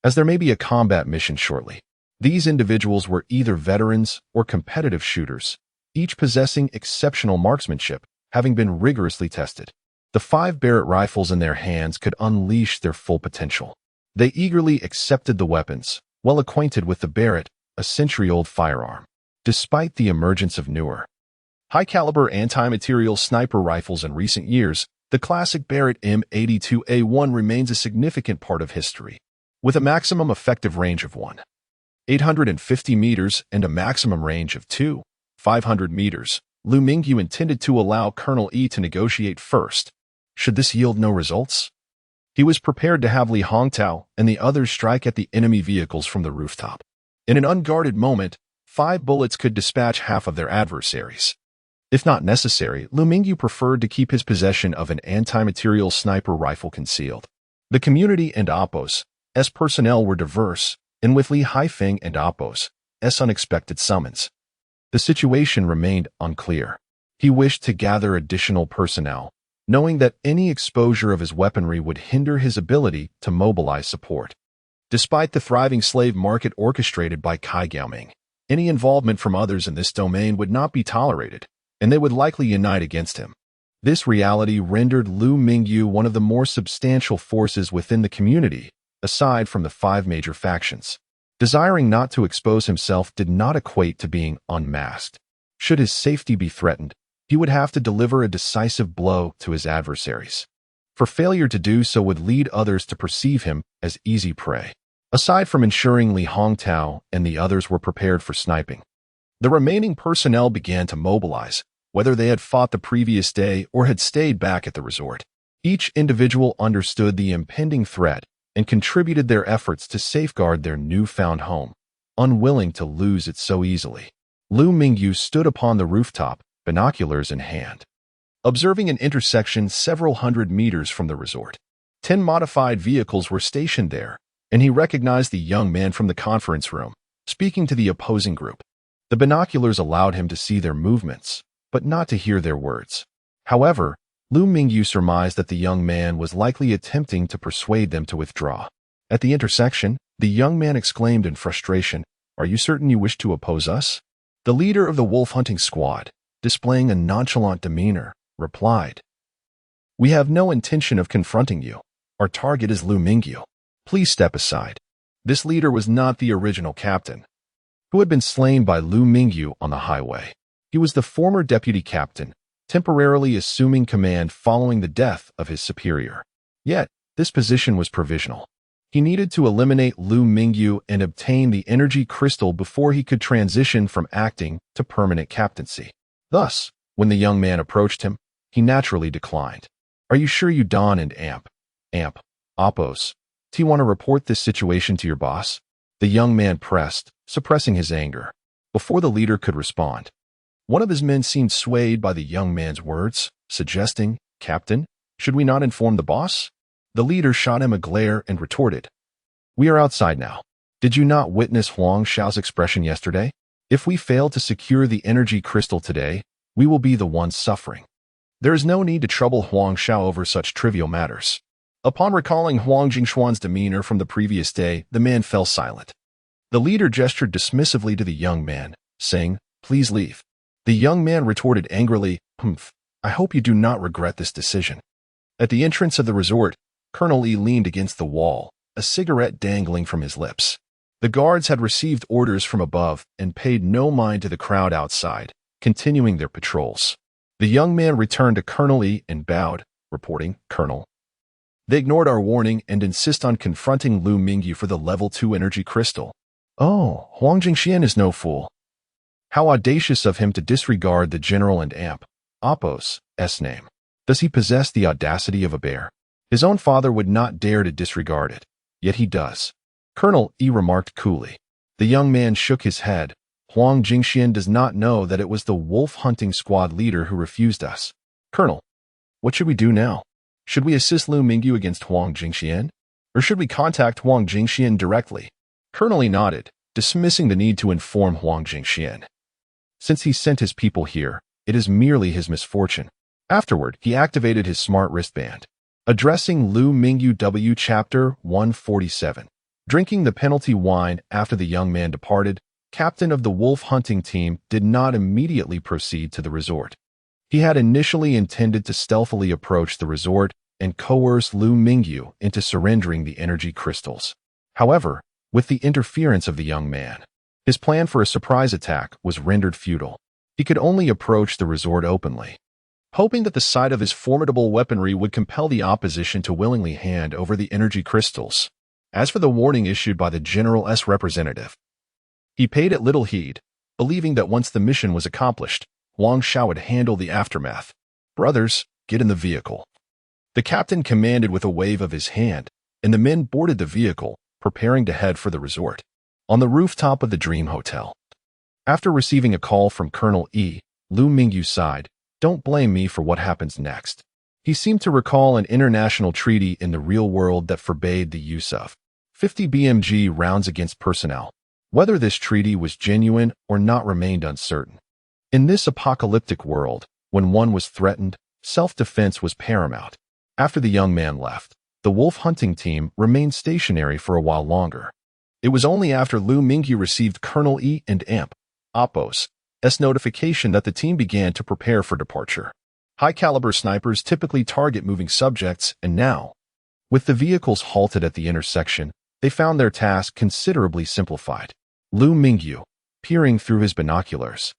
A: as there may be a combat mission shortly." These individuals were either veterans or competitive shooters, each possessing exceptional marksmanship, having been rigorously tested. The 5 Barrett rifles in their hands could unleash their full potential. They eagerly accepted the weapons, well acquainted with the Barrett, a century-old firearm. Despite the emergence of newer, high-caliber anti-material sniper rifles in recent years, the classic Barrett M82A1 remains a significant part of history. With a maximum effective range of 1,850 meters and a maximum range of 2,500 meters, Liu Mingyu intended to allow Colonel Yi to negotiate first. Should this yield no results, he was prepared to have Li Hongtao and the others strike at the enemy vehicles from the rooftop. In an unguarded moment, 5 bullets could dispatch half of their adversaries. If not necessary, Liu Mingyu preferred to keep his possession of an anti-material sniper rifle concealed. The community and Apos' personnel were diverse, and with Li Haifeng and Apos' unexpected summons, the situation remained unclear. He wished to gather additional personnel, knowing that any exposure of his weaponry would hinder his ability to mobilize support. Despite the thriving slave market orchestrated by Kai Gaoming, any involvement from others in this domain would not be tolerated, and they would likely unite against him. This reality rendered Liu Mingyu one of the more substantial forces within the community, aside from the 5 major factions. Desiring not to expose himself did not equate to being unmasked. Should his safety be threatened, he would have to deliver a decisive blow to his adversaries. For failure to do so would lead others to perceive him as easy prey. Aside from ensuring Li Hongtao and the others were prepared for sniping, the remaining personnel began to mobilize, whether they had fought the previous day or had stayed back at the resort. Each individual understood the impending threat and contributed their efforts to safeguard their newfound home, unwilling to lose it so easily. Liu Mingyu stood upon the rooftop, binoculars in hand, observing an intersection several hundred meters from the resort. 10 modified vehicles were stationed there, and he recognized the young man from the conference room, speaking to the opposing group. The binoculars allowed him to see their movements, but not to hear their words. However, Liu Mingyu surmised that the young man was likely attempting to persuade them to withdraw. At the intersection, the young man exclaimed in frustration, "Are you certain you wish to oppose us?" The leader of the wolf-hunting squad, displaying a nonchalant demeanor, replied, "We have no intention of confronting you. Our target is Liu Mingyu. Please step aside." This leader was not the original captain, who had been slain by Liu Mingyu on the highway. He was the former deputy captain, temporarily assuming command following the death of his superior. Yet, this position was provisional. He needed to eliminate Liu Mingyu and obtain the energy crystal before he could transition from acting to permanent captaincy. Thus, when the young man approached him, he naturally declined. "Are you sure you Don and Amp, Apos, do you want to report this situation to your boss?" The young man pressed, suppressing his anger. Before the leader could respond, one of his men seemed swayed by the young man's words, suggesting, "Captain, should we not inform the boss?" The leader shot him a glare and retorted, "We are outside now. Did you not witness Huang Xiao's expression yesterday? If we fail to secure the energy crystal today, we will be the ones suffering." There is no need to trouble Huang Xiao over such trivial matters. Upon recalling Huang Jingxuan's demeanor from the previous day, the man fell silent. The leader gestured dismissively to the young man, saying, "Please leave." The young man retorted angrily, "Humph, I hope you do not regret this decision." At the entrance of the resort, Colonel Yi leaned against the wall, a cigarette dangling from his lips. The guards had received orders from above and paid no mind to the crowd outside, continuing their patrols. The young man returned to Colonel Yi and bowed, reporting, "Colonel, they ignored our warning and insist on confronting Liu Mingyu for the level 2 energy crystal." "Oh, Huang Jingxian is no fool. How audacious of him to disregard the general and Apos' name. Does he possess the audacity of a bear? His own father would not dare to disregard it, yet he does." Colonel Yi remarked coolly. The young man shook his head. "Huang Jingxian does not know that it was the wolf hunting squad leader who refused us." "Colonel, what should we do now? Should we assist Liu Mingyu against Huang Jingxian? Or should we contact Huang Jingxian directly?" Colonel Yi nodded, dismissing the need to inform Huang Jingxian. Since he sent his people here, it is merely his misfortune. Afterward, he activated his smart wristband. Addressing Liu Mingyu W. Chapter 147. Drinking the penalty wine after the young man departed, captain of the wolf hunting team did not immediately proceed to the resort. He had initially intended to stealthily approach the resort and coerce Liu Mingyu into surrendering the energy crystals. However, with the interference of the young man, his plan for a surprise attack was rendered futile. He could only approach the resort openly, hoping that the sight of his formidable weaponry would compel the opposition to willingly hand over the energy crystals. As for the warning issued by the General's representative, he paid it little heed, believing that once the mission was accomplished, Huang Xiao would handle the aftermath. "Brothers, get in the vehicle." The captain commanded with a wave of his hand, and the men boarded the vehicle, preparing to head for the resort. On the rooftop of the Dream Hotel, after receiving a call from Colonel Yi, Liu Mingyu sighed, "Don't blame me for what happens next." He seemed to recall an international treaty in the real world that forbade the use of 50 BMG rounds against personnel. Whether this treaty was genuine or not remained uncertain. In this apocalyptic world, when one was threatened, self-defense was paramount. After the young man left, the wolf hunting team remained stationary for a while longer. It was only after Liu Mingyu received Colonel Yi and Apos' notification that the team began to prepare for departure. High-caliber snipers typically target moving subjects, and now, with the vehicles halted at the intersection, they found their task considerably simplified. Liu Mingyu, peering through his binoculars,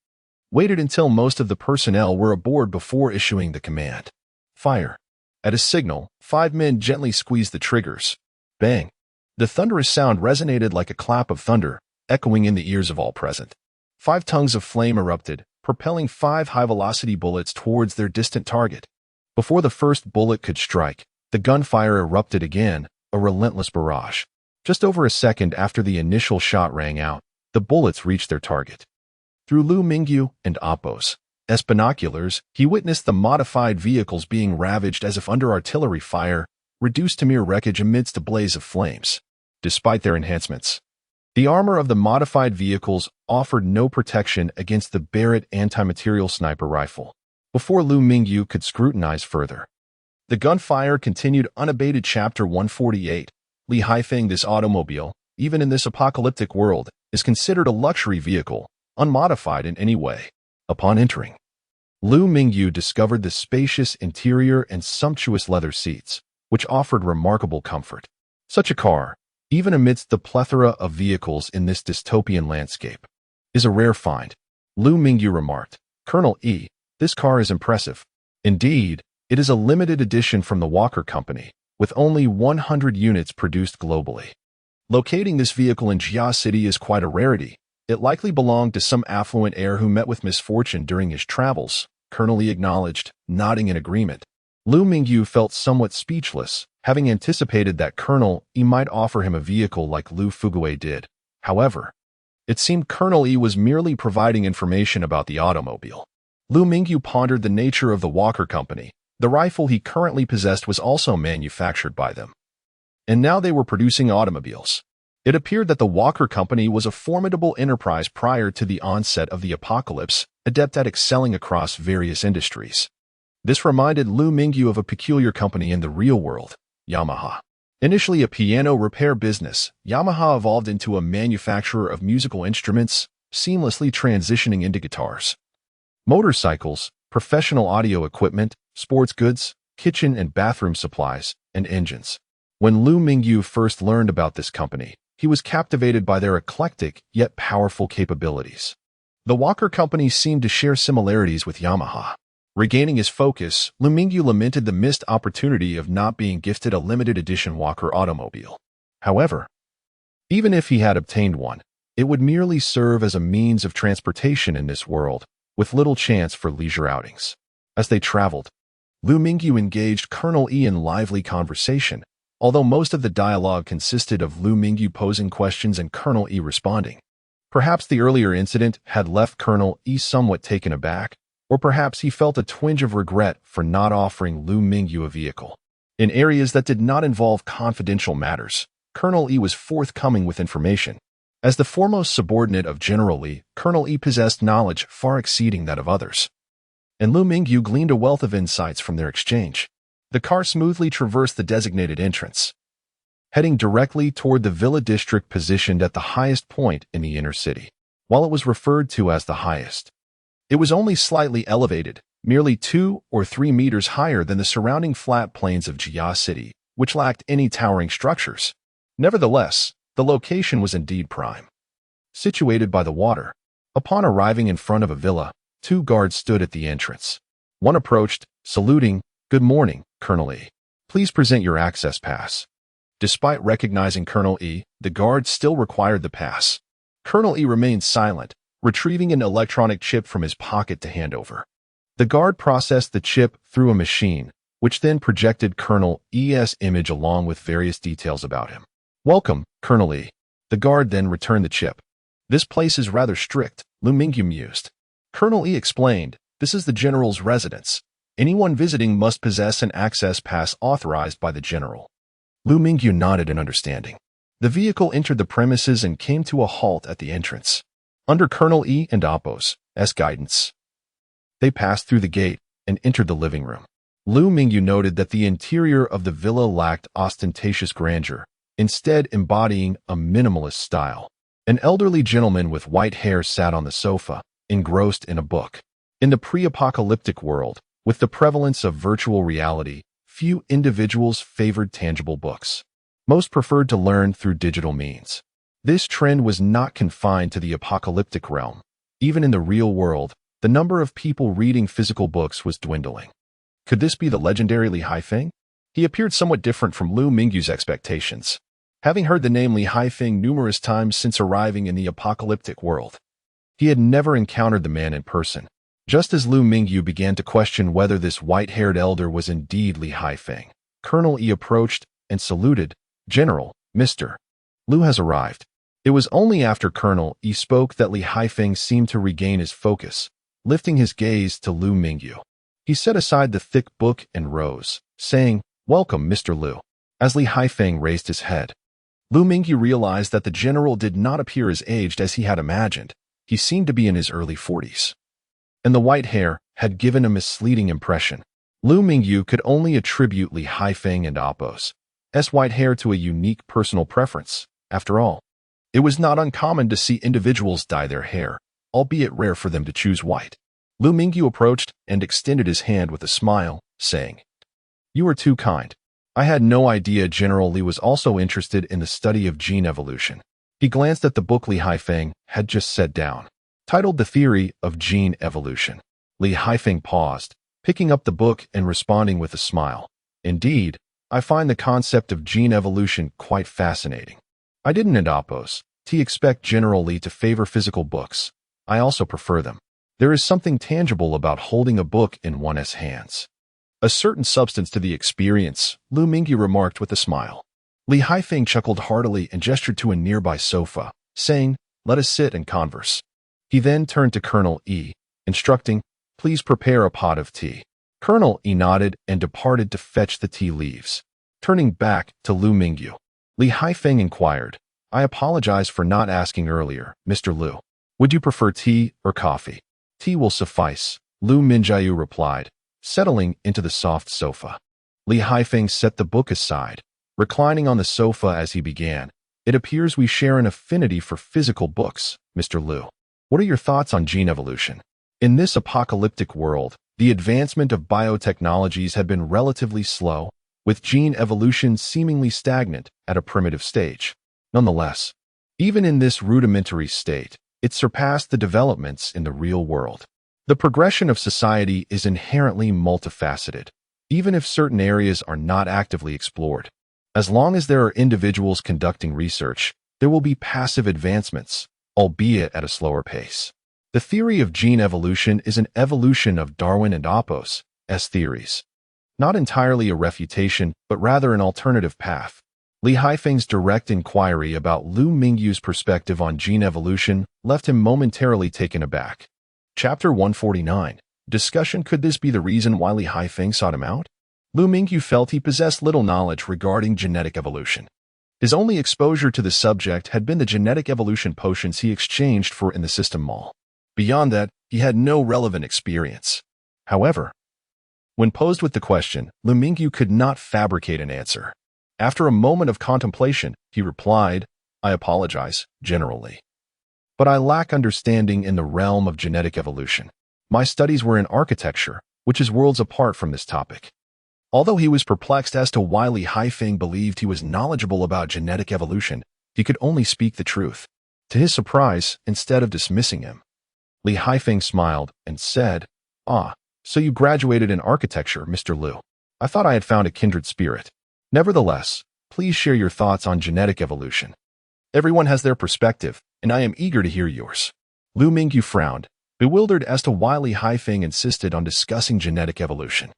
A: waited until most of the personnel were aboard before issuing the command. "Fire." At a signal, 5 men gently squeezed the triggers. Bang! The thunderous sound resonated like a clap of thunder, echoing in the ears of all present. 5 tongues of flame erupted, propelling 5 high-velocity bullets towards their distant target. Before the first bullet could strike, the gunfire erupted again, a relentless barrage. Just over a second after the initial shot rang out, the bullets reached their target. Through Liu Mingyu and Apos' binoculars, he witnessed the modified vehicles being ravaged as if under artillery fire, reduced to mere wreckage amidst a blaze of flames. Despite their enhancements, the armor of the modified vehicles offered no protection against the Barrett anti-material sniper rifle. Before Liu Mingyu could scrutinize further, the gunfire continued unabated. Chapter 148. Li Haifeng. This automobile, even in this apocalyptic world, is considered a luxury vehicle, unmodified in any way. Upon entering, Liu Mingyu discovered the spacious interior and sumptuous leather seats, which offered remarkable comfort. Such a car, even amidst the plethora of vehicles in this dystopian landscape, is a rare find. Liu Mingyu remarked, "Colonel Yi, this car is impressive. Indeed, it is a limited edition from the Walker Company, with only 100 units produced globally. Locating this vehicle in Jia City is quite a rarity. It likely belonged to some affluent heir who met with misfortune during his travels," Colonel Yi acknowledged, nodding in agreement. Liu Mingyu felt somewhat speechless, having anticipated that Colonel Yi might offer him a vehicle like Liu Fuguei did. However, it seemed Colonel Yi was merely providing information about the automobile. Liu Mingyu pondered the nature of the Walker Company. The rifle he currently possessed was also manufactured by them, and now they were producing automobiles. It appeared that the Walker Company was a formidable enterprise prior to the onset of the apocalypse, adept at excelling across various industries. This reminded Liu Mingyu of a peculiar company in the real world, Yamaha. Initially a piano repair business, Yamaha evolved into a manufacturer of musical instruments, seamlessly transitioning into guitars, motorcycles, professional audio equipment, sports goods, kitchen and bathroom supplies, and engines. When Liu Mingyu first learned about this company, he was captivated by their eclectic yet powerful capabilities. The Walker Company seemed to share similarities with Yamaha. Regaining his focus, Liu Mingyu lamented the missed opportunity of not being gifted a limited edition Walker automobile. However, even if he had obtained one, it would merely serve as a means of transportation in this world, with little chance for leisure outings. As they traveled, Liu Mingyu engaged Colonel E in lively conversation, although most of the dialogue consisted of Liu Mingyu posing questions and Colonel E responding. Perhaps the earlier incident had left Colonel E somewhat taken aback, or perhaps he felt a twinge of regret for not offering Liu Mingyu a vehicle. In areas that did not involve confidential matters, Colonel E was forthcoming with information. As the foremost subordinate of General Li, Colonel E possessed knowledge far exceeding that of others, and Liu Mingyu gleaned a wealth of insights from their exchange. The car smoothly traversed the designated entrance, heading directly toward the villa district positioned at the highest point in the inner city. While it was referred to as the highest, it was only slightly elevated, merely 2 or 3 meters higher than the surrounding flat plains of Jia City, which lacked any towering structures. Nevertheless, the location was indeed prime. Situated by the water, upon arriving in front of a villa, 2 guards stood at the entrance. One approached, saluting, "Good morning, Colonel E. Please present your access pass." Despite recognizing Colonel E, the guard still required the pass. Colonel E remained silent, retrieving an electronic chip from his pocket to hand over. The guard processed the chip through a machine, which then projected Colonel E's image along with various details about him. "Welcome, Colonel E." The guard then returned the chip. "This place is rather strict," Liu Mingyu mused. Colonel E explained, "This is the general's residence. Anyone visiting must possess an access pass authorized by the general." Liu Mingyu nodded in understanding. The vehicle entered the premises and came to a halt at the entrance. Under Colonel E and Appo's guidance, they passed through the gate and entered the living room. Liu Mingyu noted that the interior of the villa lacked ostentatious grandeur, instead embodying a minimalist style. An elderly gentleman with white hair sat on the sofa, engrossed in a book. In the pre-apocalyptic world, with the prevalence of virtual reality, few individuals favored tangible books. Most preferred to learn through digital means. This trend was not confined to the apocalyptic realm. Even in the real world, the number of people reading physical books was dwindling. Could this be the legendary Li Haifeng? He appeared somewhat different from Liu Mingyu's expectations. Having heard the name Li Haifeng numerous times since arriving in the apocalyptic world, he had never encountered the man in person. Just as Liu Mingyu began to question whether this white-haired elder was indeed Li Haifeng, Colonel E approached and saluted, "General, Mr. Liu has arrived." It was only after Colonel E spoke that Li Haifeng seemed to regain his focus, lifting his gaze to Liu Mingyu. He set aside the thick book and rose, saying, "Welcome, Mr. Liu." As Li Haifeng raised his head, Liu Mingyu realized that the general did not appear as aged as he had imagined. He seemed to be in his early 40s. And the white hair had given a misleading impression. Liu Mingyu could only attribute Li Haifeng and Appo's white hair to a unique personal preference. After all, it was not uncommon to see individuals dye their hair, albeit rare for them to choose white. Liu Mingyu approached and extended his hand with a smile, saying, "You are too kind. I had no idea General Li was also interested in the study of gene evolution." He glanced at the book Li Haifeng had just set down, titled The Theory of Gene Evolution. Li Haifeng paused, picking up the book and responding with a smile. "Indeed, I find the concept of gene evolution quite fascinating. I didn't expect General Li to favor physical books. I also prefer them. There is something tangible about holding a book in one's hands. A certain substance to the experience," Liu Mingyu remarked with a smile. Li Haifeng chuckled heartily and gestured to a nearby sofa, saying, "Let us sit and converse." He then turned to Colonel E, instructing, "Please prepare a pot of tea." Colonel E nodded and departed to fetch the tea leaves. Turning back to Liu Mingyu, Li Haifeng inquired, "I apologize for not asking earlier, Mr. Liu. Would you prefer tea or coffee?" "Tea will suffice," Liu Mingyu replied, settling into the soft sofa. Li Haifeng set the book aside, reclining on the sofa as he began. It appears we share an affinity for physical books, Mr. Liu. What are your thoughts on gene evolution? In this apocalyptic world, the advancement of biotechnologies had been relatively slow, with gene evolution seemingly stagnant at a primitive stage. Nonetheless, even in this rudimentary state, it surpassed the developments in the real world. The progression of society is inherently multifaceted, even if certain areas are not actively explored. As long as there are individuals conducting research, there will be passive advancements, albeit at a slower pace. The theory of gene evolution is an evolution of Darwin and Appel's theories. Not entirely a refutation, but rather an alternative path. Li Haifeng's direct inquiry about Liu Mingyu's perspective on gene evolution left him momentarily taken aback. Chapter 149. Discussion. Could this be the reason why Li Haifeng sought him out? Liu Mingyu felt he possessed little knowledge regarding genetic evolution. His only exposure to the subject had been the genetic evolution potions he exchanged for in the system mall. Beyond that, he had no relevant experience. However, when posed with the question, Liu Mingyu could not fabricate an answer. After a moment of contemplation, he replied, "I apologize, generally. But I lack understanding in the realm of genetic evolution. My studies were in architecture, which is worlds apart from this topic." Although he was perplexed as to why Li Haifeng believed he was knowledgeable about genetic evolution, he could only speak the truth. To his surprise, instead of dismissing him, Li Haifeng smiled and said, "Ah, so you graduated in architecture, Mr. Liu. I thought I had found a kindred spirit. Nevertheless, please share your thoughts on genetic evolution. Everyone has their perspective, and I am eager to hear yours." Liu Mingyu frowned, bewildered as to why Li Haifeng insisted on discussing genetic evolution.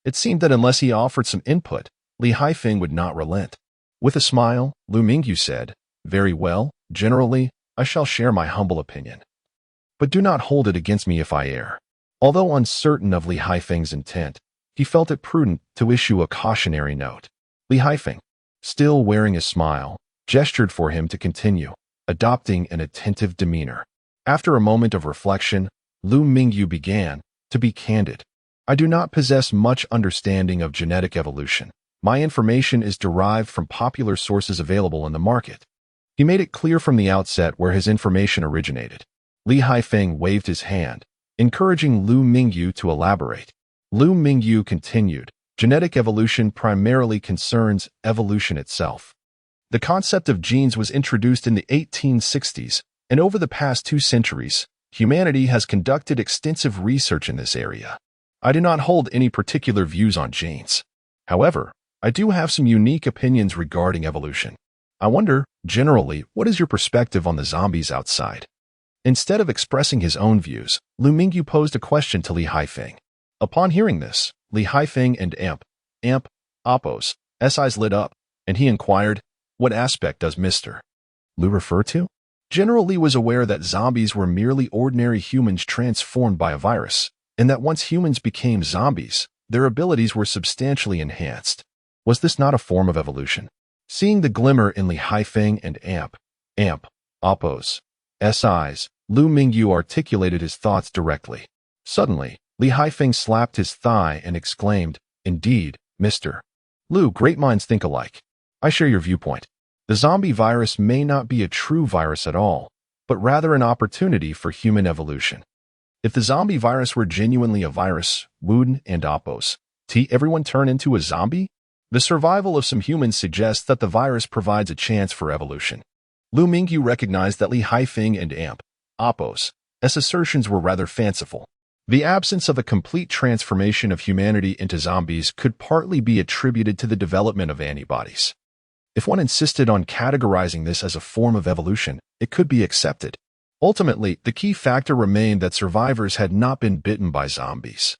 A: It seemed that unless he offered some input, Li Haifeng would not relent. With a smile, Liu Mingyu said, "Very well, generally, I shall share my humble opinion. But do not hold it against me if I err." Although uncertain of Li Haifeng's intent, he felt it prudent to issue a cautionary note. Li Haifeng, still wearing a smile, gestured for him to continue, adopting an attentive demeanor. After a moment of reflection, Liu Mingyu began, "To be candid, I do not possess much understanding of genetic evolution. My information is derived from popular sources available in the market." He made it clear from the outset where his information originated. Li Haifeng waved his hand, encouraging Liu Mingyu to elaborate. Liu Mingyu continued, "Genetic evolution primarily concerns evolution itself. The concept of genes was introduced in the 1860s, and over the past 2 centuries, humanity has conducted extensive research in this area. I do not hold any particular views on genes. However, I do have some unique opinions regarding evolution. I wonder, generally, what is your perspective on the zombies outside?" Instead of expressing his own views, Liu Mingyu posed a question to Li Haifeng. Upon hearing this, Li Haifeng and Appel's eyes lit up, and he inquired, "What aspect does Mr. Liu refer to?" General Li was aware that zombies were merely ordinary humans transformed by a virus, and that once humans became zombies, their abilities were substantially enhanced. Was this not a form of evolution? Seeing the glimmer in Li Haifeng and Appel's eyes, Liu Mingyu articulated his thoughts directly. Suddenly, Li Haifeng slapped his thigh and exclaimed, "Indeed, Mr. Liu, great minds think alike. I share your viewpoint. The zombie virus may not be a true virus at all, but rather an opportunity for human evolution. If the zombie virus were genuinely a virus, would everyone turn into a zombie? The survival of some humans suggests that the virus provides a chance for evolution." Liu Mingyu recognized that Li Haifeng and Appel's assertions were rather fanciful. The absence of a complete transformation of humanity into zombies could partly be attributed to the development of antibodies. If one insisted on categorizing this as a form of evolution, it could be accepted. Ultimately, the key factor remained that survivors had not been bitten by zombies.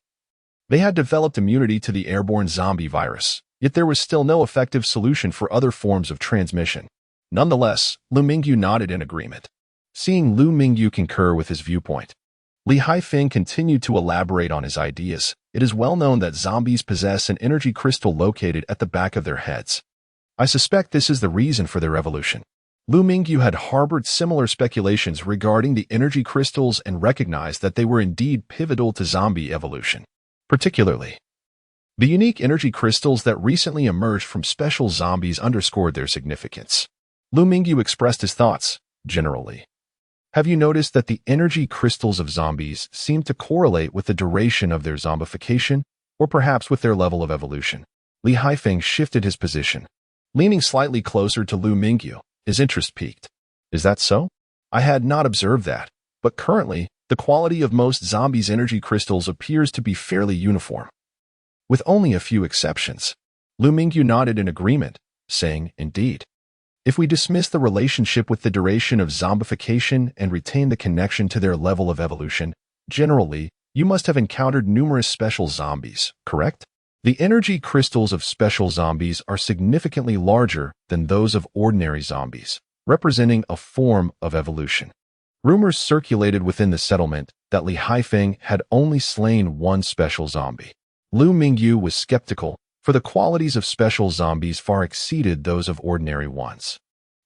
A: They had developed immunity to the airborne zombie virus, yet there was still no effective solution for other forms of transmission. Nonetheless, Liu Mingyu nodded in agreement. Seeing Liu Mingyu concur with his viewpoint, Li Haifeng continued to elaborate on his ideas. "It is well known that zombies possess an energy crystal located at the back of their heads. I suspect this is the reason for their evolution." Liu Mingyu had harbored similar speculations regarding the energy crystals and recognized that they were indeed pivotal to zombie evolution. Particularly, the unique energy crystals that recently emerged from special zombies underscored their significance. Liu Mingyu expressed his thoughts, generally. Have you noticed that the energy crystals of zombies seem to correlate with the duration of their zombification, or perhaps with their level of evolution? Li Haifeng shifted his position, leaning slightly closer to Liu Mingyu. His interest peaked. Is that so? I had not observed that, but currently, the quality of most zombies' energy crystals appears to be fairly uniform. With only a few exceptions. Liu Mingyu nodded in agreement, saying, indeed. If we dismiss the relationship with the duration of zombification and retain the connection to their level of evolution, generally, you must have encountered numerous special zombies, correct? The energy crystals of special zombies are significantly larger than those of ordinary zombies, representing a form of evolution. Rumors circulated within the settlement that Li Haifeng had only slain one special zombie. Liu Mingyu was skeptical, for the qualities of special zombies far exceeded those of ordinary ones.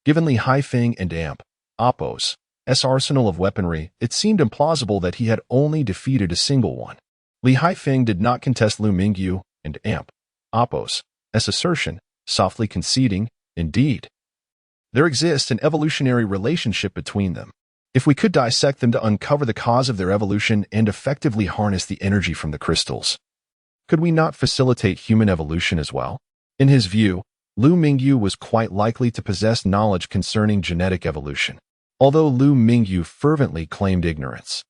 A: Given Li Haifeng and Appo's arsenal of weaponry, it seemed implausible that he had only defeated a single one. Li Haifeng did not contest Liu Mingyu and Appo's assertion, softly conceding, indeed. There exists an evolutionary relationship between them. If we could dissect them to uncover the cause of their evolution and effectively harness the energy from the crystals, could we not facilitate human evolution as well? In his view, Liu Mingyu was quite likely to possess knowledge concerning genetic evolution. Although Liu Mingyu fervently claimed ignorance,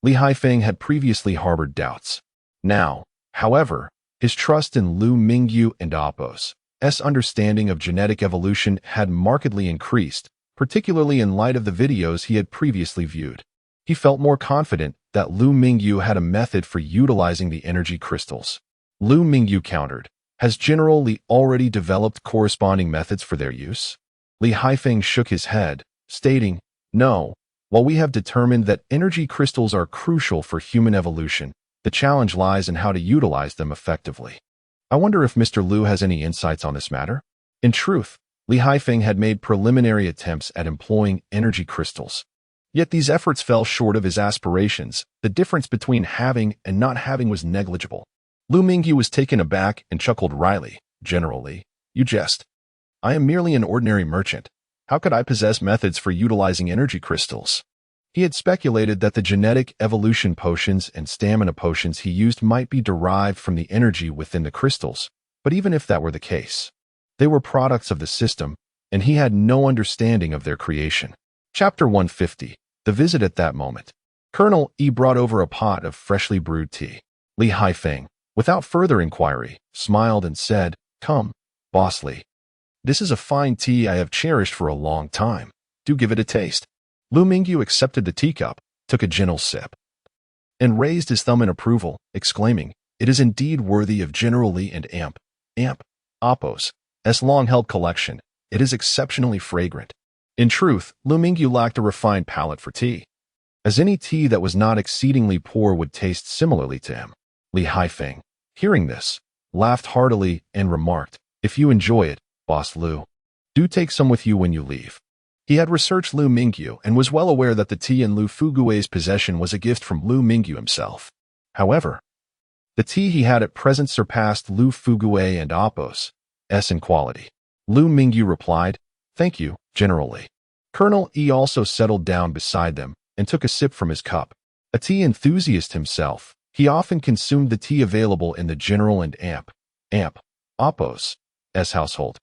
A: Li Haifeng had previously harbored doubts. Now, however, his trust in Liu Mingyu and Appo's understanding of genetic evolution had markedly increased, particularly in light of the videos he had previously viewed. He felt more confident that Liu Mingyu had a method for utilizing the energy crystals. Liu Mingyu countered, has General Li already developed corresponding methods for their use? Li Haifeng shook his head, stating, no, while we have determined that energy crystals are crucial for human evolution, the challenge lies in how to utilize them effectively. I wonder if Mr. Liu has any insights on this matter? In truth, Li Haifeng had made preliminary attempts at employing energy crystals. Yet these efforts fell short of his aspirations. The difference between having and not having was negligible. Liu Mingyu was taken aback and chuckled wryly. Generally, you jest. I am merely an ordinary merchant. How could I possess methods for utilizing energy crystals? He had speculated that the genetic evolution potions and stamina potions he used might be derived from the energy within the crystals, but even if that were the case, they were products of the system, and he had no understanding of their creation. Chapter 150. The visit at that moment. Colonel E brought over a pot of freshly brewed tea. Li Haifeng, without further inquiry, smiled and said, come, Boss Li. This is a fine tea I have cherished for a long time. Do give it a taste. Liu Mingyu accepted the teacup, took a gentle sip, and raised his thumb in approval, exclaiming, it is indeed worthy of General Li and Appo's long-held collection. It is exceptionally fragrant. In truth, Liu Mingyu lacked a refined palate for tea, as any tea that was not exceedingly poor would taste similarly to him. Li Haifeng, hearing this, laughed heartily and remarked, if you enjoy it, Boss Liu, do take some with you when you leave. He had researched Liu Mingyu and was well aware that the tea in Liu Fugui's possession was a gift from Liu Mingyu himself. However, the tea he had at present surpassed Liu Fugui and Appo's in quality. Liu Mingyu replied, thank you, General Li. Colonel E also settled down beside them and took a sip from his cup. A tea enthusiast himself, he often consumed the tea available in the General and Appo's household,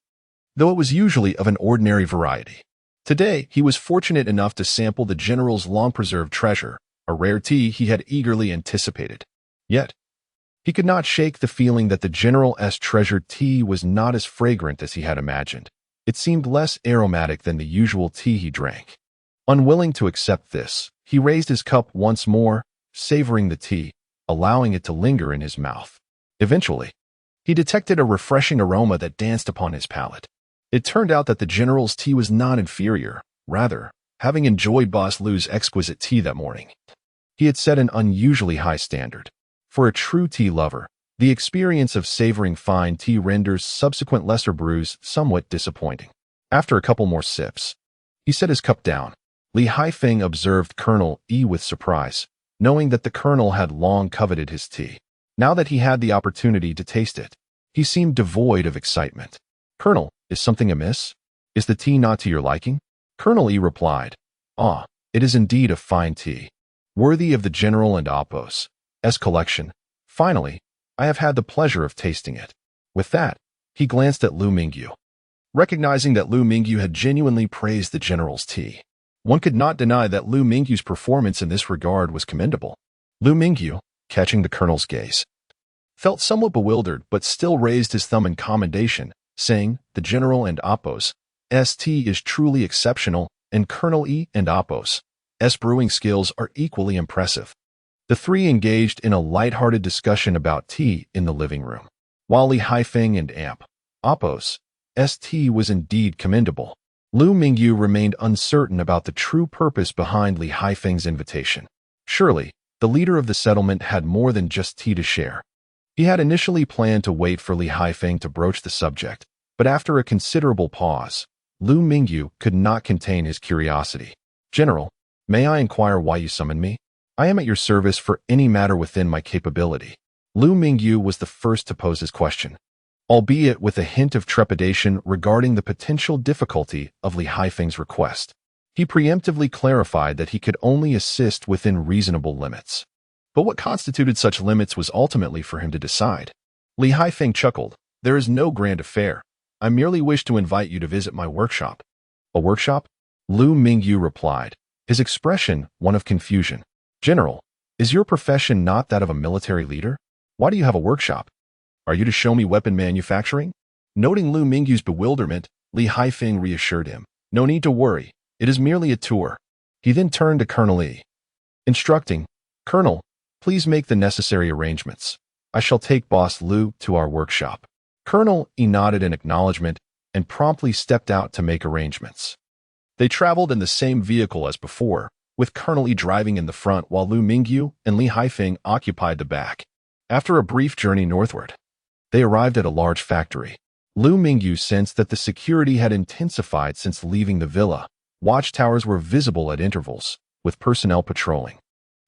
A: though it was usually of an ordinary variety. Today, he was fortunate enough to sample the General's long-preserved treasure, a rare tea he had eagerly anticipated. Yet, he could not shake the feeling that the General's treasured tea was not as fragrant as he had imagined. It seemed less aromatic than the usual tea he drank. Unwilling to accept this, he raised his cup once more, savoring the tea, allowing it to linger in his mouth. Eventually, he detected a refreshing aroma that danced upon his palate. It turned out that the General's tea was not inferior. Rather, having enjoyed Boss Liu's exquisite tea that morning, he had set an unusually high standard. For a true tea lover, the experience of savoring fine tea renders subsequent lesser brews somewhat disappointing. After a couple more sips, he set his cup down. Li Haifeng observed Colonel E with surprise, knowing that the colonel had long coveted his tea. Now that he had the opportunity to taste it, he seemed devoid of excitement. "Colonel, is something amiss? Is the tea not to your liking?" Colonel E replied, "Ah, it is indeed a fine tea, worthy of the General and Apos' collection. Finally, I have had the pleasure of tasting it." With that, he glanced at Liu Mingyu. Recognizing that Liu Mingyu had genuinely praised the General's tea, one could not deny that Liu Mingyu's performance in this regard was commendable. Liu Mingyu, catching the Colonel's gaze, felt somewhat bewildered but still raised his thumb in commendation, saying, "The General and Apos' tea is truly exceptional, and Colonel E and Apos' brewing skills are equally impressive." The three engaged in a light-hearted discussion about tea in the living room. While Li Haifeng and Apos' tea was indeed commendable, Liu Mingyu remained uncertain about the true purpose behind Li Haifeng's invitation. Surely, the leader of the settlement had more than just tea to share. He had initially planned to wait for Li Haifeng to broach the subject, but after a considerable pause, Liu Mingyu could not contain his curiosity. "General, may I inquire why you summoned me? I am at your service for any matter within my capability." Liu Mingyu was the first to pose his question, albeit with a hint of trepidation regarding the potential difficulty of Li Haifeng's request. He preemptively clarified that he could only assist within reasonable limits. But what constituted such limits was ultimately for him to decide. Li Haifeng chuckled, "There is no grand affair. I merely wish to invite you to visit my workshop." "A workshop?" Liu Mingyu replied, his expression one of confusion. "General, is your profession not that of a military leader? Why do you have a workshop? Are you to show me weapon manufacturing?" Noting Liu Mingyu's bewilderment, Li Haifeng reassured him, "No need to worry. It is merely a tour." He then turned to Colonel E, instructing, "Colonel, please make the necessary arrangements. I shall take Boss Liu to our workshop." Colonel E nodded in acknowledgement and promptly stepped out to make arrangements. They traveled in the same vehicle as before, with Colonel E driving in the front while Liu Mingyu and Li Haifeng occupied the back. After a brief journey northward, they arrived at a large factory. Liu Mingyu sensed that the security had intensified since leaving the villa. Watchtowers were visible at intervals, with personnel patrolling,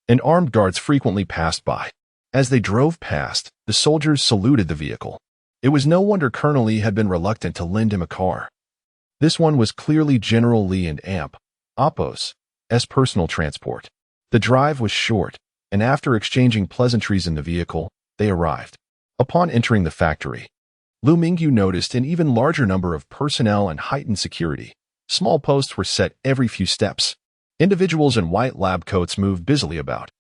A: and armed guards frequently passed by. As they drove past, the soldiers saluted the vehicle. It was no wonder Colonel Lee had been reluctant to lend him a car. This one was clearly General Lee and Apos' personal transport. The drive was short, and after exchanging pleasantries in the vehicle, they arrived. Upon entering the factory, Liu Mingyu noticed an even larger number of personnel and heightened security. Small posts were set every few steps. Individuals in white lab coats moved busily about,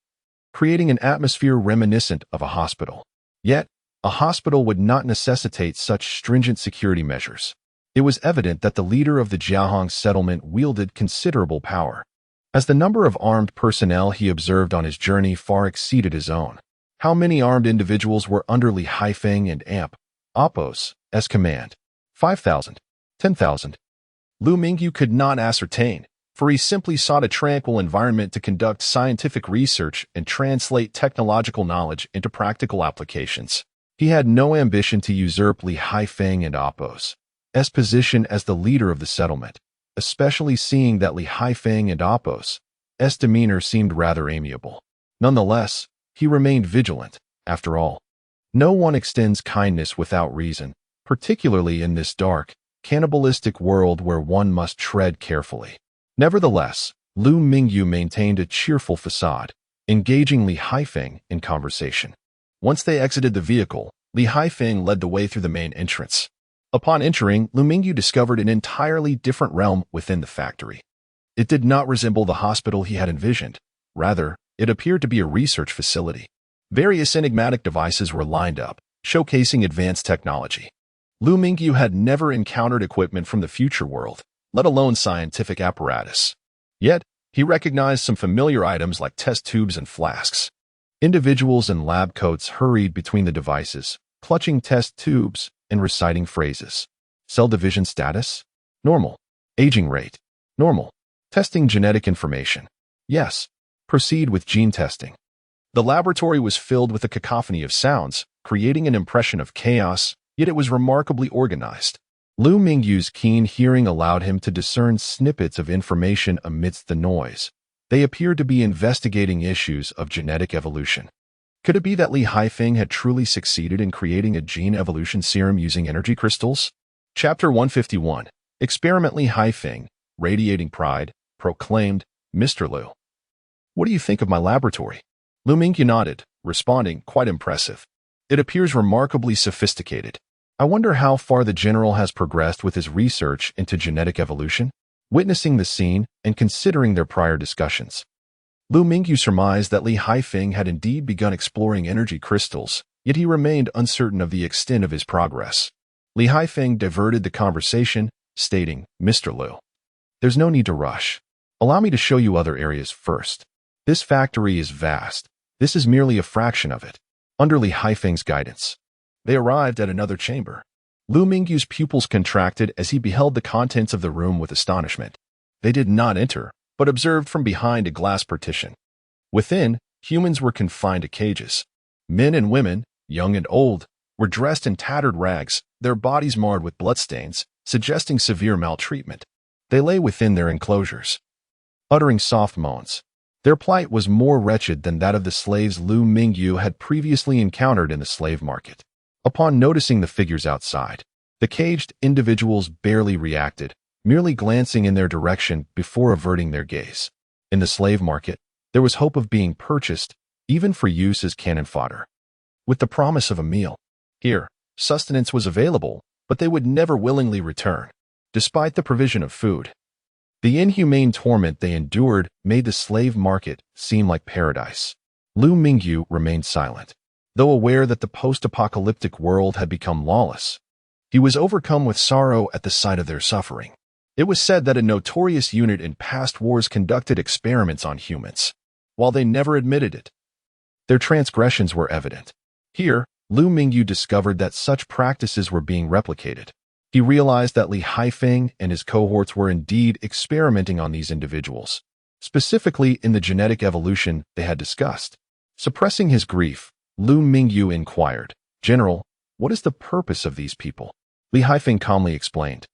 A: creating an atmosphere reminiscent of a hospital. Yet, a hospital would not necessitate such stringent security measures. It was evident that the leader of the Jiahong settlement wielded considerable power, as the number of armed personnel he observed on his journey far exceeded his own. How many armed individuals were under Li Haifeng and Apos' command? 5,000? 10,000? Liu Mingyu could not ascertain, for he simply sought a tranquil environment to conduct scientific research and translate technological knowledge into practical applications. He had no ambition to usurp Li Haifeng and Apos' position as the leader of the settlement, especially seeing that Li Haifeng and Apos' demeanor seemed rather amiable. Nonetheless, he remained vigilant. After all, no one extends kindness without reason, particularly in this dark, cannibalistic world where one must tread carefully. Nevertheless, Liu Mingyu maintained a cheerful facade, engaging Li Haifeng in conversation. Once they exited the vehicle, Li Haifeng led the way through the main entrance. Upon entering, Liu Mingyu discovered an entirely different realm within the factory. It did not resemble the hospital he had envisioned. Rather, it appeared to be a research facility. Various enigmatic devices were lined up, showcasing advanced technology. Liu Mingyu had never encountered equipment from the future world, let alone scientific apparatus. Yet, he recognized some familiar items like test tubes and flasks. Individuals in lab coats hurried between the devices, clutching test tubes and reciting phrases. Cell division status? Normal. Aging rate? Normal. Testing genetic information? Yes. Proceed with gene testing. The laboratory was filled with a cacophony of sounds, creating an impression of chaos, yet it was remarkably organized. Liu Mingyu's keen hearing allowed him to discern snippets of information amidst the noise. They appeared to be investigating issues of genetic evolution. Could it be that Li Haifeng had truly succeeded in creating a gene evolution serum using energy crystals? Chapter 151. Experiment Li Haifeng, radiating pride, proclaimed, Mr. Liu. What do you think of my laboratory? Liu Mingyu nodded, responding, quite impressive. It appears remarkably sophisticated. I wonder how far the general has progressed with his research into genetic evolution. Witnessing the scene and considering their prior discussions, Liu Mingyu surmised that Li Haifeng had indeed begun exploring energy crystals, yet he remained uncertain of the extent of his progress. Li Haifeng diverted the conversation, stating, Mr. Liu, there's no need to rush. Allow me to show you other areas first. This factory is vast. This is merely a fraction of it. Under Li Haifeng's guidance, they arrived at another chamber. Liu Mingyu's pupils contracted as he beheld the contents of the room with astonishment. They did not enter, but observed from behind a glass partition. Within, humans were confined to cages. Men and women, young and old, were dressed in tattered rags, their bodies marred with bloodstains, suggesting severe maltreatment. They lay within their enclosures, uttering soft moans. Their plight was more wretched than that of the slaves Liu Mingyu had previously encountered in the slave market. Upon noticing the figures outside, the caged individuals barely reacted, merely glancing in their direction before averting their gaze. In the slave market, there was hope of being purchased, even for use as cannon fodder, with the promise of a meal. Here, sustenance was available, but they would never willingly return, despite the provision of food. The inhumane torment they endured made the slave market seem like paradise. Liu Mingyu remained silent. Though aware that the post-apocalyptic world had become lawless, he was overcome with sorrow at the sight of their suffering. It was said that a notorious unit in past wars conducted experiments on humans, while they never admitted it. Their transgressions were evident. Here, Liu Mingyu discovered that such practices were being replicated. He realized that Li Haifeng and his cohorts were indeed experimenting on these individuals, specifically in the genetic evolution they had discussed. Suppressing his grief, Liu Mingyu inquired, General, what is the purpose of these people? Li Haifeng calmly explained.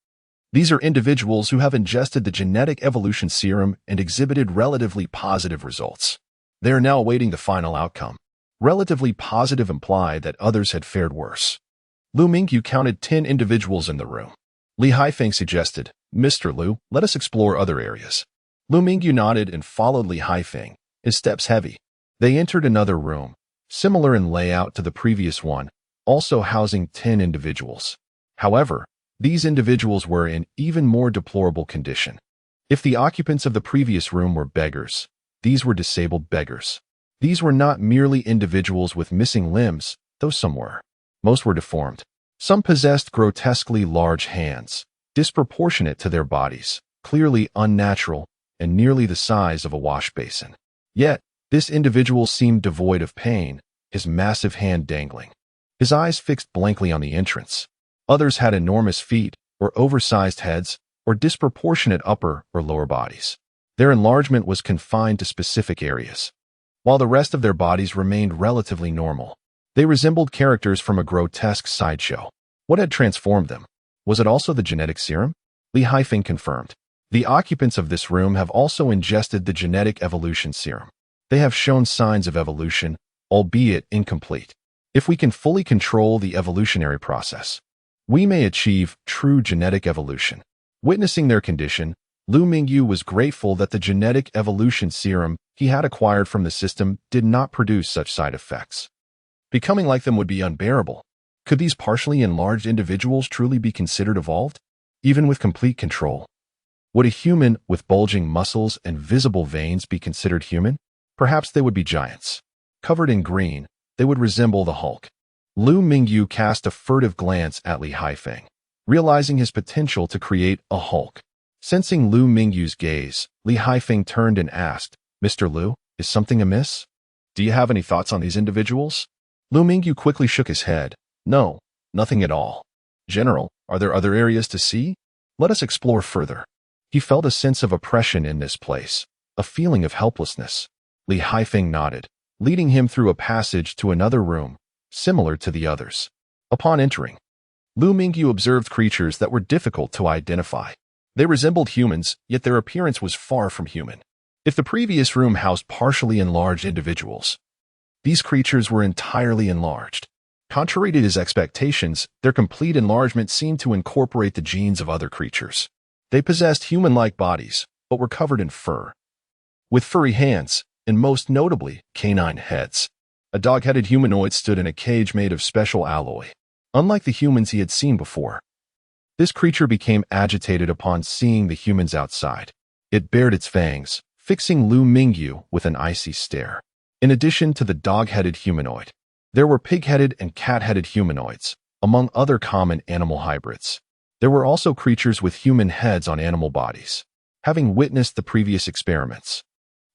A: These are individuals who have ingested the genetic evolution serum and exhibited relatively positive results. They are now awaiting the final outcome. Relatively positive implied that others had fared worse. Liu Mingyu counted 10 individuals in the room. Li Haifeng suggested, Mr. Liu, let us explore other areas. Liu Mingyu nodded and followed Li Haifeng, his steps heavy. They entered another room, similar in layout to the previous one, also housing 10 individuals. However, these individuals were in even more deplorable condition. If the occupants of the previous room were beggars, these were disabled beggars. These were not merely individuals with missing limbs, though some were. Most were deformed. Some possessed grotesquely large hands, disproportionate to their bodies, clearly unnatural, and nearly the size of a wash basin. Yet, this individual seemed devoid of pain, his massive hand dangling, his eyes fixed blankly on the entrance. Others had enormous feet, or oversized heads, or disproportionate upper or lower bodies. Their enlargement was confined to specific areas, while the rest of their bodies remained relatively normal. They resembled characters from a grotesque sideshow. What had transformed them? Was it also the genetic serum? Li Haifeng confirmed. The occupants of this room have also ingested the genetic evolution serum. They have shown signs of evolution, albeit incomplete. If we can fully control the evolutionary process, we may achieve true genetic evolution. Witnessing their condition, Liu Mingyu was grateful that the genetic evolution serum he had acquired from the system did not produce such side effects. Becoming like them would be unbearable. Could these partially enlarged individuals truly be considered evolved? Even with complete control, would a human with bulging muscles and visible veins be considered human? Perhaps they would be giants. Covered in green, they would resemble the Hulk. Liu Mingyu cast a furtive glance at Li Haifeng, realizing his potential to create a Hulk. Sensing Liu Mingyu's gaze, Li Haifeng turned and asked, Mr. Liu, is something amiss? Do you have any thoughts on these individuals? Liu Mingyu quickly shook his head. No, nothing at all. General, are there other areas to see? Let us explore further. He felt a sense of oppression in this place, a feeling of helplessness. Li Haifeng nodded, leading him through a passage to another room, similar to the others. Upon entering, Liu Mingyu observed creatures that were difficult to identify. They resembled humans, yet their appearance was far from human. If the previous room housed partially enlarged individuals, These creatures were entirely enlarged. Contrary to his expectations, their complete enlargement seemed to incorporate the genes of other creatures. They possessed human-like bodies, but were covered in fur, with furry hands, and most notably, canine heads. A dog-headed humanoid stood in a cage made of special alloy. Unlike the humans he had seen before, this creature became agitated upon seeing the humans outside. It bared its fangs, fixing Liu Mingyu with an icy stare. In addition to the dog-headed humanoid, there were pig-headed and cat-headed humanoids, among other common animal hybrids. There were also creatures with human heads on animal bodies. Having witnessed the previous experiments,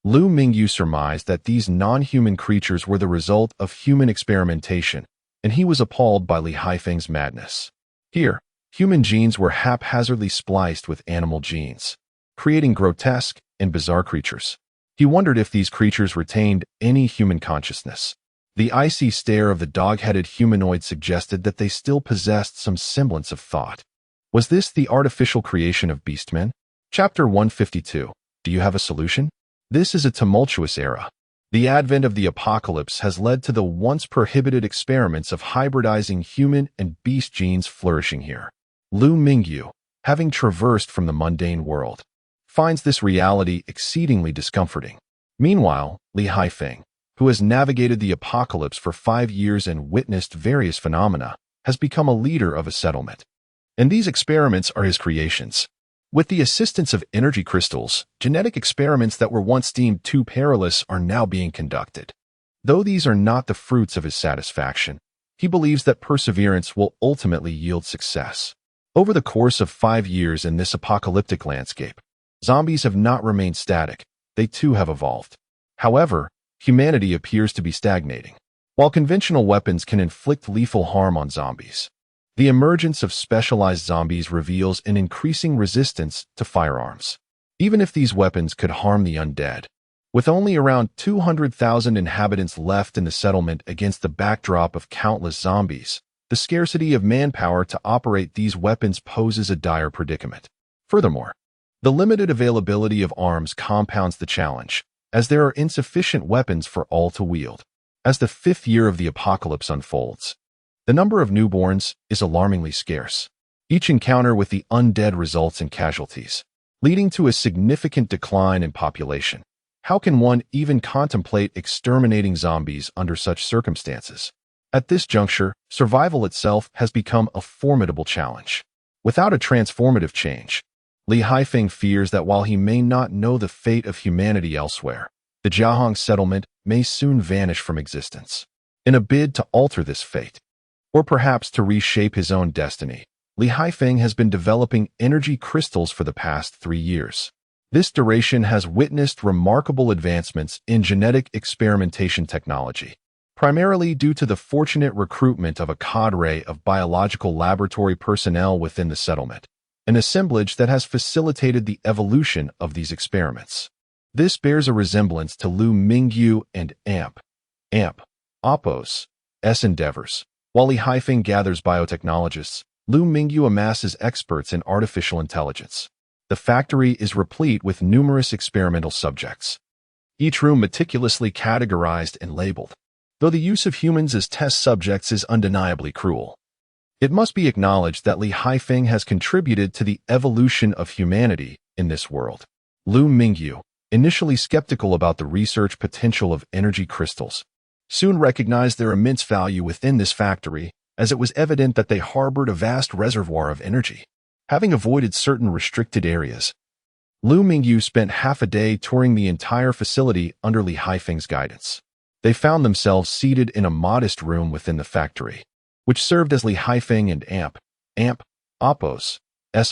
A: Liu Mingyu surmised that these non-human creatures were the result of human experimentation, and he was appalled by Li Haifeng's madness. Here, human genes were haphazardly spliced with animal genes, creating grotesque and bizarre creatures. He wondered if these creatures retained any human consciousness. The icy stare of the dog-headed humanoid suggested that they still possessed some semblance of thought. Was this the artificial creation of beastmen? Chapter 152. Do you have a solution? This is a tumultuous era. The advent of the apocalypse has led to the once prohibited experiments of hybridizing human and beast genes flourishing here. Liu Mingyu, having traversed from the mundane world, finds this reality exceedingly discomforting. Meanwhile, Li Haifeng, who has navigated the apocalypse for 5 years and witnessed various phenomena, has become a leader of a settlement. And these experiments are his creations. With the assistance of energy crystals, genetic experiments that were once deemed too perilous are now being conducted. Though these are not the fruits of his satisfaction, he believes that perseverance will ultimately yield success. Over the course of 5 years in this apocalyptic landscape, zombies have not remained static, they too have evolved. However, humanity appears to be stagnating. While conventional weapons can inflict lethal harm on zombies, the emergence of specialized zombies reveals an increasing resistance to firearms, even if these weapons could harm the undead. With only around 200,000 inhabitants left in the settlement against the backdrop of countless zombies, the scarcity of manpower to operate these weapons poses a dire predicament. Furthermore, the limited availability of arms compounds the challenge, as there are insufficient weapons for all to wield. As the 5th year of the apocalypse unfolds, the number of newborns is alarmingly scarce. Each encounter with the undead results in casualties, leading to a significant decline in population. How can one even contemplate exterminating zombies under such circumstances? At this juncture, survival itself has become a formidable challenge. Without a transformative change, Li Haifeng fears that while he may not know the fate of humanity elsewhere, the Jiahong settlement may soon vanish from existence. In a bid to alter this fate, or perhaps to reshape his own destiny, Li Haifeng has been developing energy crystals for the past 3 years. This duration has witnessed remarkable advancements in genetic experimentation technology, primarily due to the fortunate recruitment of a cadre of biological laboratory personnel within the settlement, an assemblage that has facilitated the evolution of these experiments. This bears a resemblance to Liu Mingyu and Apos' endeavors. While Li Haifeng gathers biotechnologists, Liu Mingyu amasses experts in artificial intelligence. The factory is replete with numerous experimental subjects, each room meticulously categorized and labeled. Though the use of humans as test subjects is undeniably cruel, it must be acknowledged that Li Haifeng has contributed to the evolution of humanity in this world. Liu Mingyu, initially skeptical about the research potential of energy crystals, soon recognized their immense value within this factory, as it was evident that they harbored a vast reservoir of energy. Having avoided certain restricted areas, Liu Mingyu spent half a day touring the entire facility under Li Haifeng's guidance. They found themselves seated in a modest room within the factory, which served as Li Haifeng and Apos'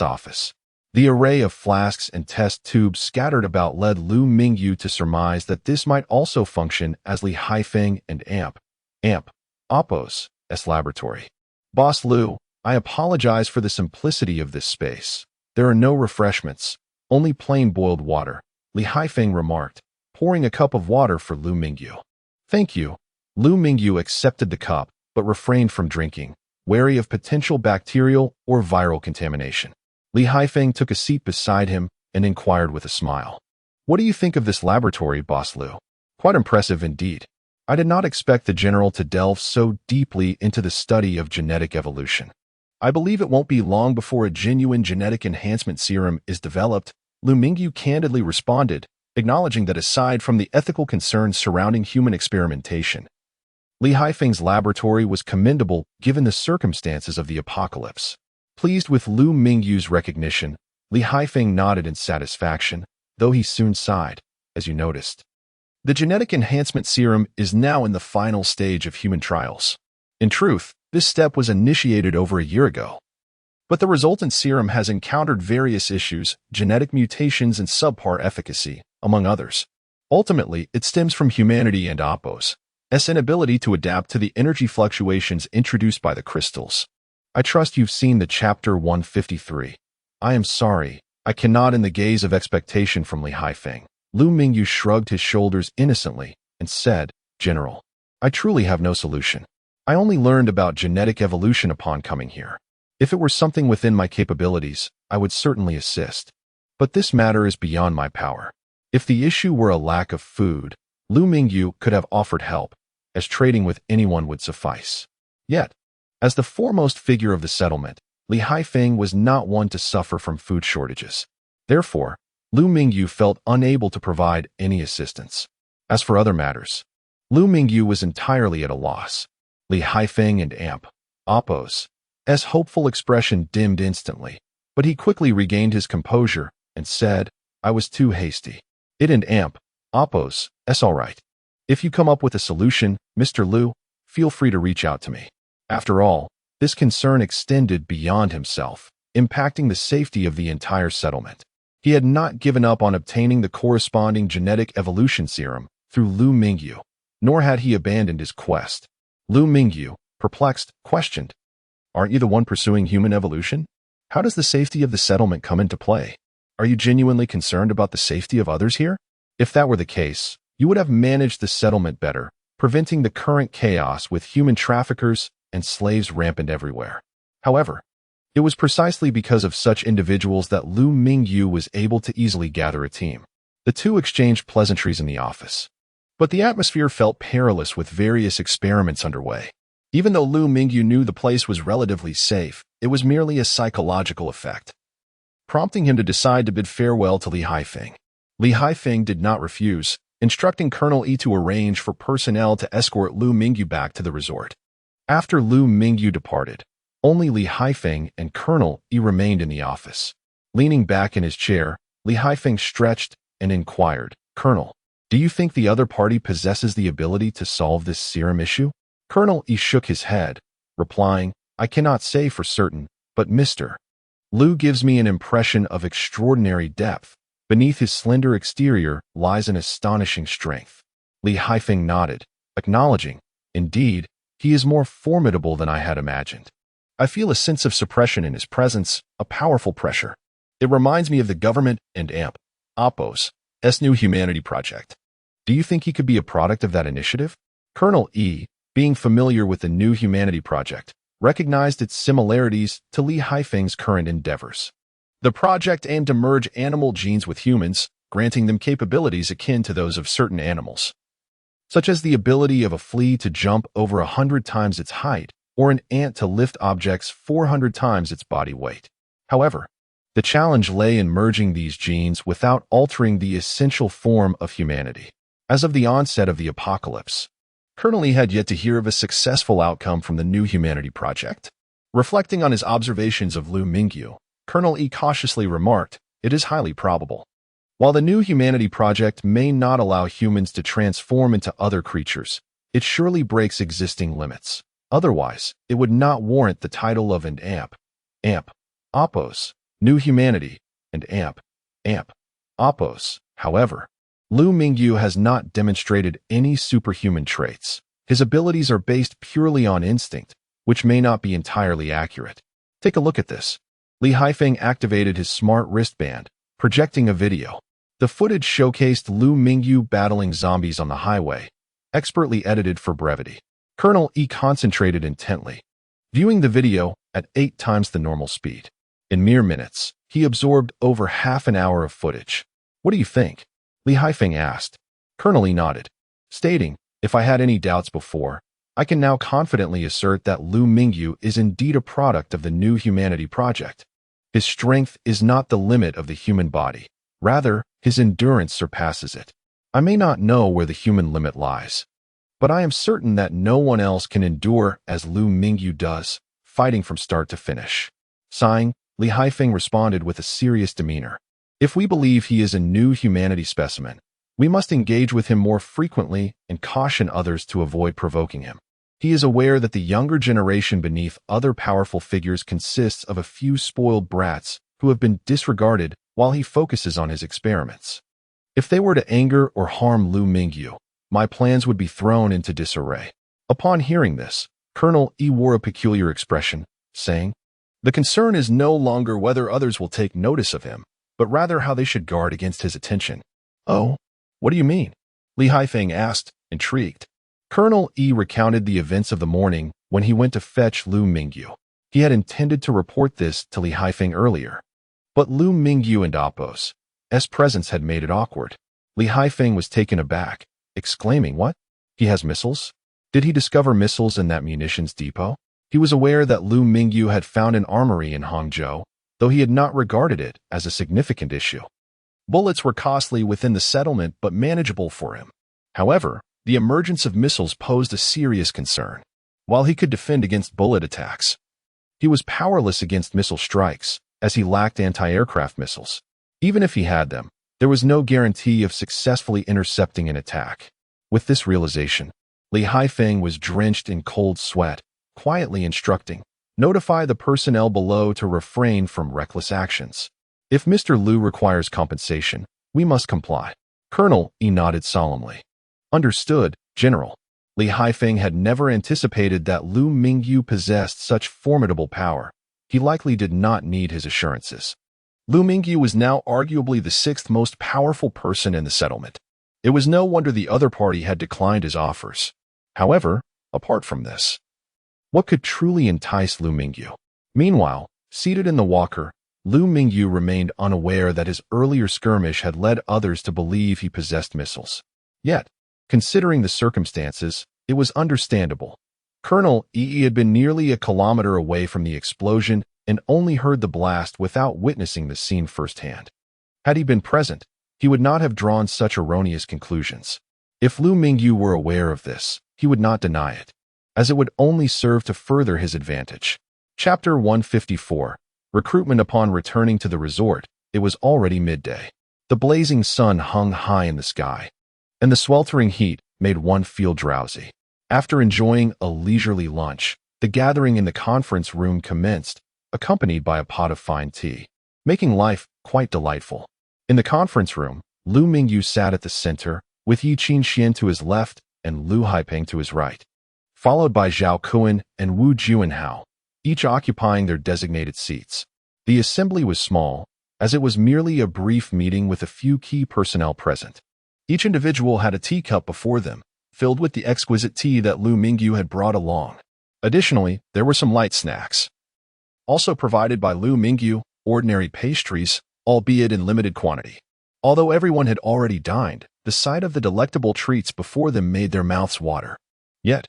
A: office. The array of flasks and test tubes scattered about led Liu Mingyu to surmise that this might also function as Li Haifeng and Apos' laboratory. Boss Liu, I apologize for the simplicity of this space. There are no refreshments, only plain boiled water, Li Haifeng remarked, pouring a cup of water for Liu Mingyu. Thank you. Liu Mingyu accepted the cup, but refrained from drinking, wary of potential bacterial or viral contamination. Li Haifeng took a seat beside him and inquired with a smile. What do you think of this laboratory, Boss Liu? Quite impressive indeed. I did not expect the general to delve so deeply into the study of genetic evolution. I believe it won't be long before a genuine genetic enhancement serum is developed, Liu Mingyu candidly responded, acknowledging that aside from the ethical concerns surrounding human experimentation, Li Haifeng's laboratory was commendable given the circumstances of the apocalypse. Pleased with Liu Mingyu's recognition, Li Haifeng nodded in satisfaction, though he soon sighed, as you noticed. The genetic enhancement serum is now in the final stage of human trials. In truth, this step was initiated over a year ago. But the resultant serum has encountered various issues, genetic mutations and subpar efficacy, among others. Ultimately, it stems from humanity and Oppo's inability to adapt to the energy fluctuations introduced by the crystals. I trust you've seen the chapter 153. I am sorry, I cannot in the gaze of expectation from Li Haifeng. Liu Mingyu shrugged his shoulders innocently and said, General, I truly have no solution. I only learned about genetic evolution upon coming here. If it were something within my capabilities, I would certainly assist. But this matter is beyond my power. If the issue were a lack of food, Liu Mingyu could have offered help, as trading with anyone would suffice. Yet, as the foremost figure of the settlement, Li Haifeng was not one to suffer from food shortages. Therefore, Liu Mingyu felt unable to provide any assistance. As for other matters, Liu Mingyu was entirely at a loss. Li Haifeng and Oppo's hopeful expression dimmed instantly, but he quickly regained his composure and said, I was too hasty. It and Oppo's all right. If you come up with a solution, Mr. Liu, feel free to reach out to me. After all, this concern extended beyond himself, impacting the safety of the entire settlement. He had not given up on obtaining the corresponding genetic evolution serum through Liu Mingyu, nor had he abandoned his quest. Liu Mingyu, perplexed, questioned, Aren't you the one pursuing human evolution? How does the safety of the settlement come into play? Are you genuinely concerned about the safety of others here? If that were the case, you would have managed the settlement better, preventing the current chaos with human traffickers and slaves rampant everywhere. However, it was precisely because of such individuals that Liu Mingyu was able to easily gather a team. The two exchanged pleasantries in the office. But the atmosphere felt perilous with various experiments underway. Even though Liu Mingyu knew the place was relatively safe, it was merely a psychological effect, prompting him to decide to bid farewell to Li Haifeng. Li Haifeng did not refuse, instructing Colonel Yi to arrange for personnel to escort Liu Mingyu back to the resort. After Liu Mingyu departed, only Li Haifeng and Colonel Yi remained in the office. Leaning back in his chair, Li Haifeng stretched and inquired, Colonel, do you think the other party possesses the ability to solve this serum issue? Colonel Yi shook his head, replying, I cannot say for certain, but Mr. Liu gives me an impression of extraordinary depth. Beneath his slender exterior lies an astonishing strength. Li Haifeng nodded, acknowledging, indeed, he is more formidable than I had imagined. I feel a sense of suppression in his presence, a powerful pressure. It reminds me of the government and Oppo's new humanity project. Do you think he could be a product of that initiative? Colonel E, being familiar with the new humanity project, recognized its similarities to Li Haifeng's current endeavors. The project aimed to merge animal genes with humans, granting them capabilities akin to those of certain animals, such as the ability of a flea to jump over 100 times its height, or an ant to lift objects 400 times its body weight. However, the challenge lay in merging these genes without altering the essential form of humanity. As of the onset of the apocalypse, Colonel E had yet to hear of a successful outcome from the new humanity project. Reflecting on his observations of Liu Mingyu, Colonel E cautiously remarked, it is highly probable. While the new humanity project may not allow humans to transform into other creatures, it surely breaks existing limits. Otherwise, it would not warrant the title of an Oppo's new humanity and Oppo's. However, Liu Mingyu has not demonstrated any superhuman traits. His abilities are based purely on instinct, which may not be entirely accurate. Take a look at this. Li Haifeng activated his smart wristband, projecting a video. The footage showcased Liu Mingyu battling zombies on the highway, expertly edited for brevity. Colonel E concentrated intently, viewing the video at 8 times the normal speed. In mere minutes, he absorbed over half an hour of footage. What do you think? Li Haifeng asked. Colonel E nodded, stating, If I had any doubts before, I can now confidently assert that Liu Mingyu is indeed a product of the New Humanity Project. His strength is not the limit of the human body. Rather, his endurance surpasses it. I may not know where the human limit lies, but I am certain that no one else can endure as Liu Mingyu does, fighting from start to finish. Sighing, Li Haifeng responded with a serious demeanor. If we believe he is a new humanity specimen, we must engage with him more frequently and caution others to avoid provoking him. He is aware that the younger generation beneath other powerful figures consists of a few spoiled brats who have been disregarded while he focuses on his experiments. If they were to anger or harm Liu Mingyu, my plans would be thrown into disarray. Upon hearing this, Colonel E wore a peculiar expression, saying, "The concern is no longer whether others will take notice of him, but rather how they should guard against his attention." "Oh, what do you mean?" Li Haifeng asked, intrigued. Colonel E recounted the events of the morning when he went to fetch Liu Mingyu. He had intended to report this to Li Haifeng earlier, but Liu Mingyu and Apos' presence had made it awkward. Li Haifeng was taken aback, exclaiming, "What? He has missiles? Did he discover missiles in that munitions depot?" He was aware that Liu Mingyu had found an armory in Hangzhou, though he had not regarded it as a significant issue. Bullets were costly within the settlement but manageable for him. However, the emergence of missiles posed a serious concern. While he could defend against bullet attacks, he was powerless against missile strikes, as he lacked anti-aircraft missiles. Even if he had them, there was no guarantee of successfully intercepting an attack. With this realization, Li Haifeng was drenched in cold sweat, quietly instructing, "Notify the personnel below to refrain from reckless actions. If Mr. Liu requires compensation, we must comply." Colonel E nodded solemnly. "Understood, General." Li Haifeng had never anticipated that Liu Mingyu possessed such formidable power. He likely did not need his assurances. Liu Mingyu was now arguably the sixth most powerful person in the settlement. It was no wonder the other party had declined his offers. However, apart from this, what could truly entice Liu Mingyu? Meanwhile, seated in the walker, Liu Mingyu remained unaware that his earlier skirmish had led others to believe he possessed missiles. Yet, considering the circumstances, it was understandable. Colonel E had been nearly a kilometer away from the explosion and only heard the blast without witnessing the scene firsthand. Had he been present, he would not have drawn such erroneous conclusions. If Liu Mingyu were aware of this, he would not deny it, as it would only serve to further his advantage. Chapter 154. Recruitment. Upon returning to the resort, it was already midday. The blazing sun hung high in the sky, and the sweltering heat made one feel drowsy. After enjoying a leisurely lunch, the gathering in the conference room commenced, accompanied by a pot of fine tea, making life quite delightful. In the conference room, Liu Mingyu sat at the center, with Yi Qinxian to his left and Liu Haifeng to his right, followed by Zhao Kuan and Wu Juanhao, each occupying their designated seats. The assembly was small, as it was merely a brief meeting with a few key personnel present. Each individual had a teacup before them, filled with the exquisite tea that Liu Mingyu had brought along. Additionally, there were some light snacks, also provided by Liu Mingyu, ordinary pastries, albeit in limited quantity. Although everyone had already dined, the sight of the delectable treats before them made their mouths water. Yet,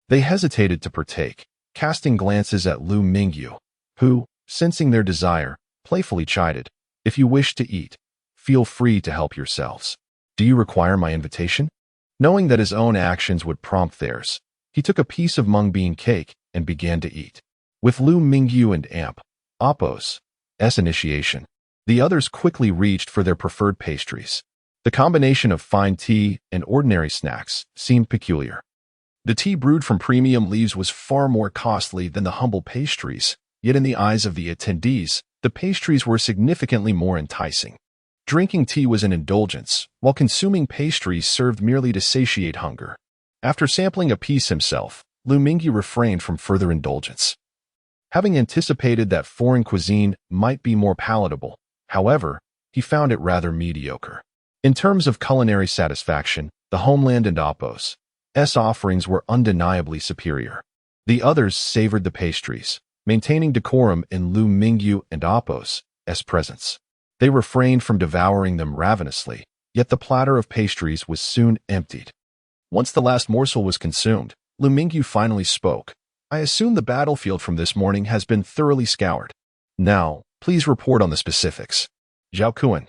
A: they hesitated to partake, casting glances at Liu Mingyu, who, sensing their desire, playfully chided, "If you wish to eat, feel free to help yourselves. Do you require my invitation?" Knowing that his own actions would prompt theirs, he took a piece of mung bean cake and began to eat. With Liu Mingyu and Apos' initiation, the others quickly reached for their preferred pastries. The combination of fine tea and ordinary snacks seemed peculiar. The tea brewed from premium leaves was far more costly than the humble pastries, yet in the eyes of the attendees, the pastries were significantly more enticing. Drinking tea was an indulgence, while consuming pastries served merely to satiate hunger. After sampling a piece himself, Liu Mingyu refrained from further indulgence. Having anticipated that foreign cuisine might be more palatable, however, he found it rather mediocre. In terms of culinary satisfaction, the homeland and Apos' offerings were undeniably superior. The others savored the pastries, maintaining decorum in Liu Mingyu and Apos' presence. They refrained from devouring them ravenously, yet the platter of pastries was soon emptied. Once the last morsel was consumed, Liu Mingyu finally spoke. I assume the battlefield from this morning has been thoroughly scoured. Now, please report on the specifics. Zhao Kuan,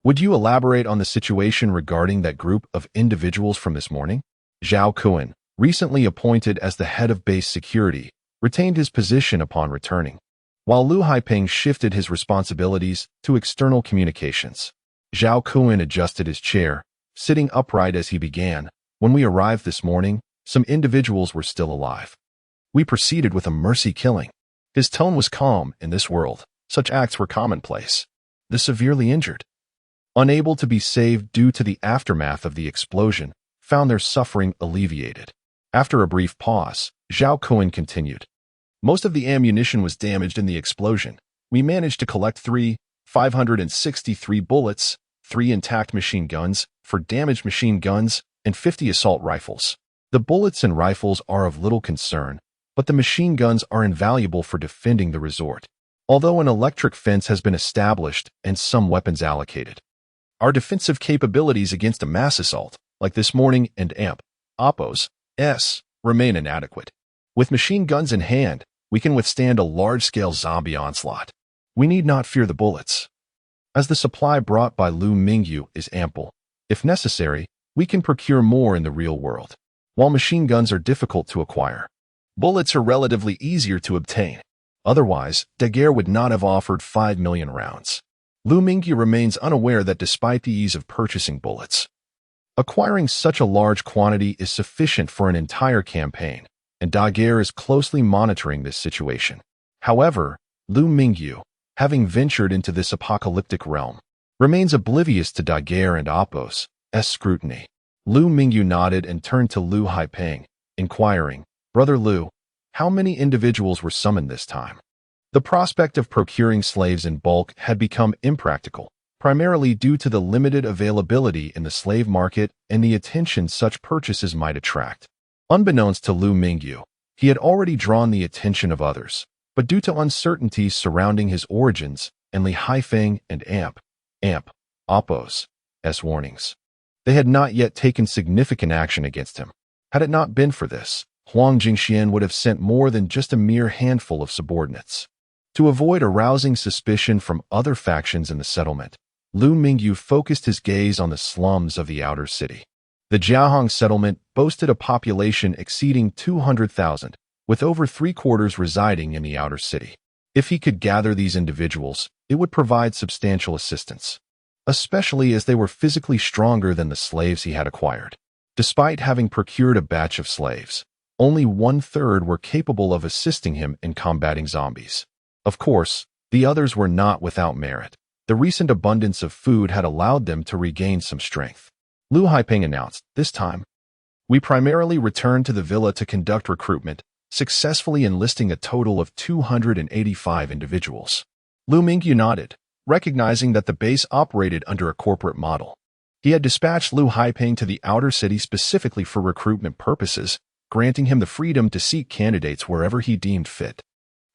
A: would you elaborate on the situation regarding that group of individuals from this morning? Zhao Kuan, recently appointed as the head of base security, retained his position upon returning, while Lu Haipeng shifted his responsibilities to external communications. Zhao Kuan adjusted his chair, sitting upright as he began. When we arrived this morning, some individuals were still alive. We proceeded with a mercy killing. His tone was calm. In this world, such acts were commonplace. The severely injured, unable to be saved due to the aftermath of the explosion, found their suffering alleviated. After a brief pause, Zhao Kuan continued. Most of the ammunition was damaged in the explosion. We managed to collect 563 bullets, 3 intact machine guns, 4 damaged machine guns, and 50 assault rifles. The bullets and rifles are of little concern, but the machine guns are invaluable for defending the resort. Although an electric fence has been established and some weapons allocated, our defensive capabilities against a mass assault, like this morning and Oppos, remain inadequate. With machine guns in hand, we can withstand a large-scale zombie onslaught. We need not fear the bullets, as the supply brought by Liu Mingyu is ample. If necessary, we can procure more in the real world. While machine guns are difficult to acquire, bullets are relatively easier to obtain. Otherwise, Daguerre would not have offered 5 million rounds. Liu Mingyu remains unaware that despite the ease of purchasing bullets, acquiring such a large quantity is sufficient for an entire campaign, and Daguerre is closely monitoring this situation. However, Liu Mingyu, having ventured into this apocalyptic realm, remains oblivious to Daguerre and Oppos' scrutiny. Liu Mingyu nodded and turned to Lu Haipeng, inquiring, Brother Liu, how many individuals were summoned this time? The prospect of procuring slaves in bulk had become impractical, primarily due to the limited availability in the slave market and the attention such purchases might attract. Unbeknownst to Liu Mingyu, he had already drawn the attention of others, but due to uncertainties surrounding his origins and Li Haifeng and Oppos' warnings, they had not yet taken significant action against him. Had it not been for this, Huang Jingxian would have sent more than just a mere handful of subordinates. To avoid arousing suspicion from other factions in the settlement, Liu Mingyu focused his gaze on the slums of the outer city. The Jiahong settlement boasted a population exceeding 200,000, with over 3/4 residing in the outer city. If he could gather these individuals, it would provide substantial assistance, especially as they were physically stronger than the slaves he had acquired. Despite having procured a batch of slaves, only 1/3 were capable of assisting him in combating zombies. Of course, the others were not without merit. The recent abundance of food had allowed them to regain some strength. Lu Haipeng announced, this time, we primarily returned to the villa to conduct recruitment, successfully enlisting a total of 285 individuals. Liu Mingyu nodded, recognizing that the base operated under a corporate model. He had dispatched Lu Haipeng to the outer city specifically for recruitment purposes, granting him the freedom to seek candidates wherever he deemed fit.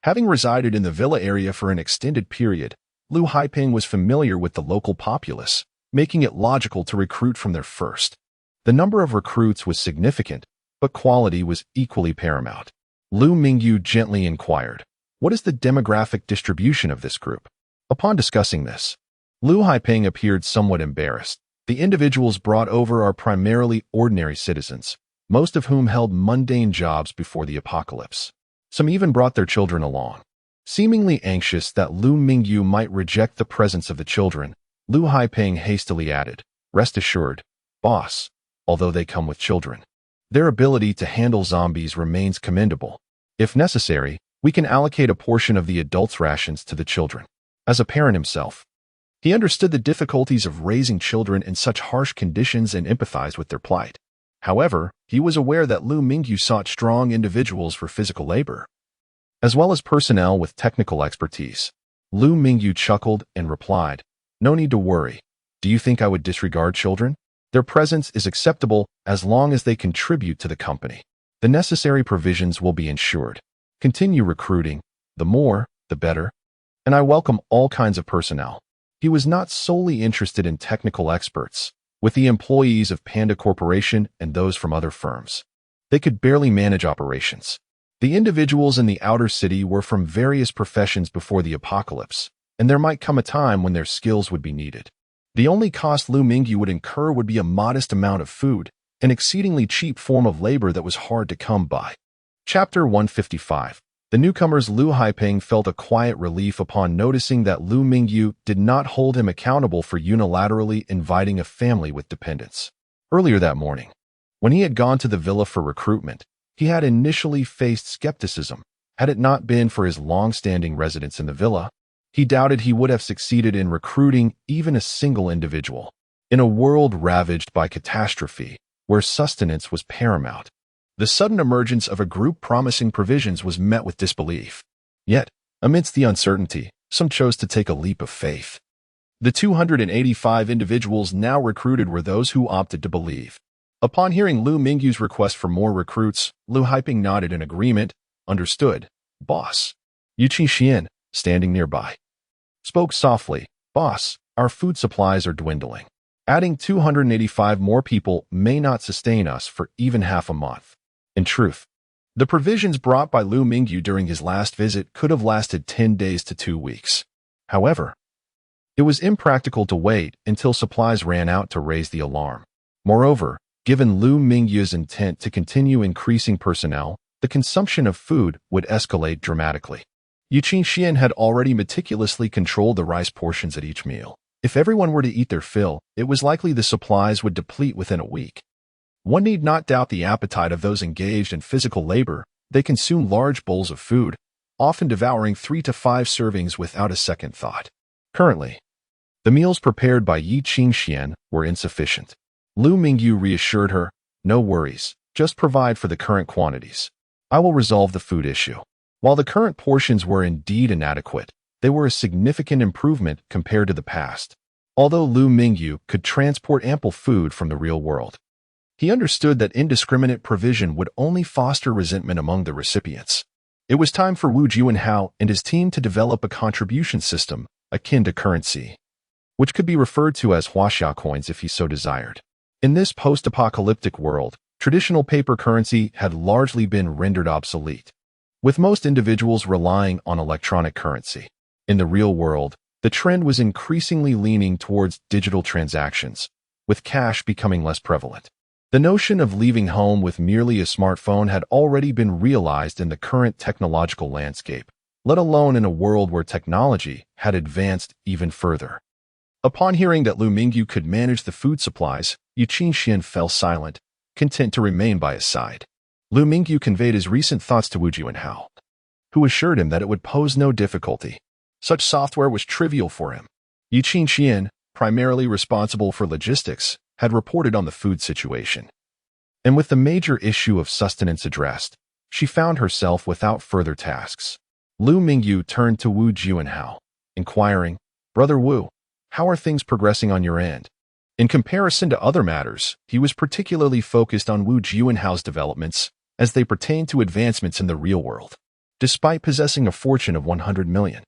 A: Having resided in the villa area for an extended period, Lu Haipeng was familiar with the local populace, making it logical to recruit from there first. The number of recruits was significant, but quality was equally paramount. Liu Mingyu gently inquired, what is the demographic distribution of this group? Upon discussing this, Lu Haipeng appeared somewhat embarrassed. The individuals brought over are primarily ordinary citizens, most of whom held mundane jobs before the apocalypse. Some even brought their children along. Seemingly anxious that Liu Mingyu might reject the presence of the children, Lu Haipeng hastily added, rest assured, boss, although they come with children, their ability to handle zombies remains commendable. If necessary, we can allocate a portion of the adults' rations to the children. As a parent himself, he understood the difficulties of raising children in such harsh conditions and empathized with their plight. However, he was aware that Liu Mingyu sought strong individuals for physical labor, as well as personnel with technical expertise. Liu Mingyu chuckled and replied, no need to worry. Do you think I would disregard children? Their presence is acceptable as long as they contribute to the company. The necessary provisions will be ensured. Continue recruiting. The more, the better. And I welcome all kinds of personnel. He was not solely interested in technical experts, with the employees of Panda Corporation and those from other firms. They could barely manage operations. The individuals in the outer city were from various professions before the apocalypse, and there might come a time when their skills would be needed. The only cost Liu Mingyu would incur would be a modest amount of food, an exceedingly cheap form of labor that was hard to come by. Chapter 155. The newcomers Liu Haiping felt a quiet relief upon noticing that Liu Mingyu did not hold him accountable for unilaterally inviting a family with dependents. Earlier that morning, when he had gone to the villa for recruitment, he had initially faced skepticism. Had it not been for his long-standing residence in the villa, he doubted he would have succeeded in recruiting even a single individual. In a world ravaged by catastrophe, where sustenance was paramount, the sudden emergence of a group promising provisions was met with disbelief. Yet, amidst the uncertainty, some chose to take a leap of faith. The 285 individuals now recruited were those who opted to believe. Upon hearing Liu Mingyu's request for more recruits, Liu Haiping nodded in agreement. Understood, boss. Yu Xian, standing nearby, spoke softly. Boss, our food supplies are dwindling. Adding 285 more people may not sustain us for even half a month. In truth, the provisions brought by Liu Mingyu during his last visit could have lasted 10 days to 2 weeks. However, it was impractical to wait until supplies ran out to raise the alarm. Moreover, given Liu Mingyu's intent to continue increasing personnel, the consumption of food would escalate dramatically. Yu Xian had already meticulously controlled the rice portions at each meal. If everyone were to eat their fill, it was likely the supplies would deplete within a week. One need not doubt the appetite of those engaged in physical labor. They consume large bowls of food, often devouring 3 to 5 servings without a second thought. Currently, the meals prepared by Yu Xian were insufficient. Liu Mingyu reassured her, no worries, just provide for the current quantities. I will resolve the food issue. While the current portions were indeed inadequate, they were a significant improvement compared to the past. Although Liu Mingyu could transport ample food from the real world, he understood that indiscriminate provision would only foster resentment among the recipients. It was time for Wu Juanhao and his team to develop a contribution system akin to currency, which could be referred to as huaxia coins if he so desired. In this post-apocalyptic world, traditional paper currency had largely been rendered obsolete, with most individuals relying on electronic currency. In the real world, the trend was increasingly leaning towards digital transactions, with cash becoming less prevalent. The notion of leaving home with merely a smartphone had already been realized in the current technological landscape, let alone in a world where technology had advanced even further. Upon hearing that Liu Mingyu could manage the food supplies, Yu Xian fell silent, content to remain by his side. Liu Mingyu conveyed his recent thoughts to Wu Juanhao, who assured him that it would pose no difficulty. Such software was trivial for him. Yu Xian, primarily responsible for logistics, had reported on the food situation. And with the major issue of sustenance addressed, she found herself without further tasks. Liu Mingyu turned to Wu Juanhao, inquiring, Brother Wu, how are things progressing on your end? In comparison to other matters, he was particularly focused on Wu Juanhao's developments as they pertain to advancements in the real world. Despite possessing a fortune of 100 million,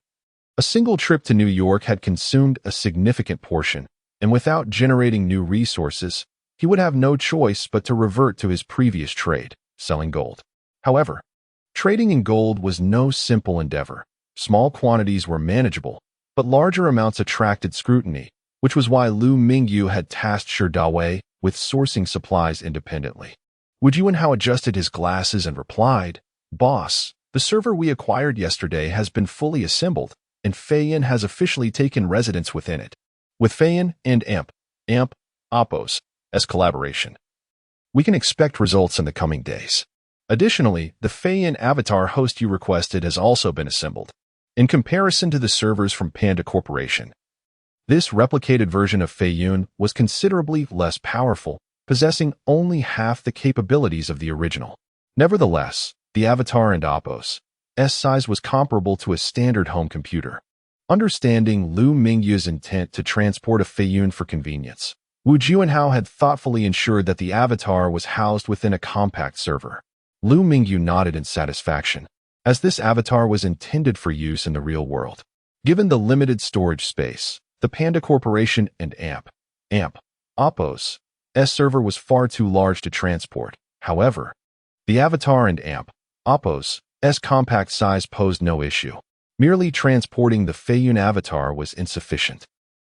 A: a single trip to New York had consumed a significant portion, and without generating new resources, he would have no choice but to revert to his previous trade, selling gold. However, trading in gold was no simple endeavor. Small quantities were manageable, but larger amounts attracted scrutiny, which was why Liu Mingyu had tasked Shi Dawei with sourcing supplies independently. Wu Juanhao adjusted his glasses and replied, Boss, the server we acquired yesterday has been fully assembled, and Feiyan has officially taken residence within it. With Feiyan and Appos as collaboration, we can expect results in the coming days. Additionally, the Feiyan avatar host you requested has also been assembled. In comparison to the servers from Panda Corporation, this replicated version of Feiyun was considerably less powerful, possessing only half the capabilities of the original. Nevertheless, the avatar and Appos' size was comparable to a standard home computer. Understanding Liu Mingyu's intent to transport a Feiyun for convenience, Wu Juanhao had thoughtfully ensured that the avatar was housed within a compact server. Liu Mingyu nodded in satisfaction, as this avatar was intended for use in the real world. Given the limited storage space, the Panda Corporation and Apo's server was far too large to transport. However, the Avatar and Apo's compact size posed no issue. Merely transporting the Feiyun Avatar was insufficient.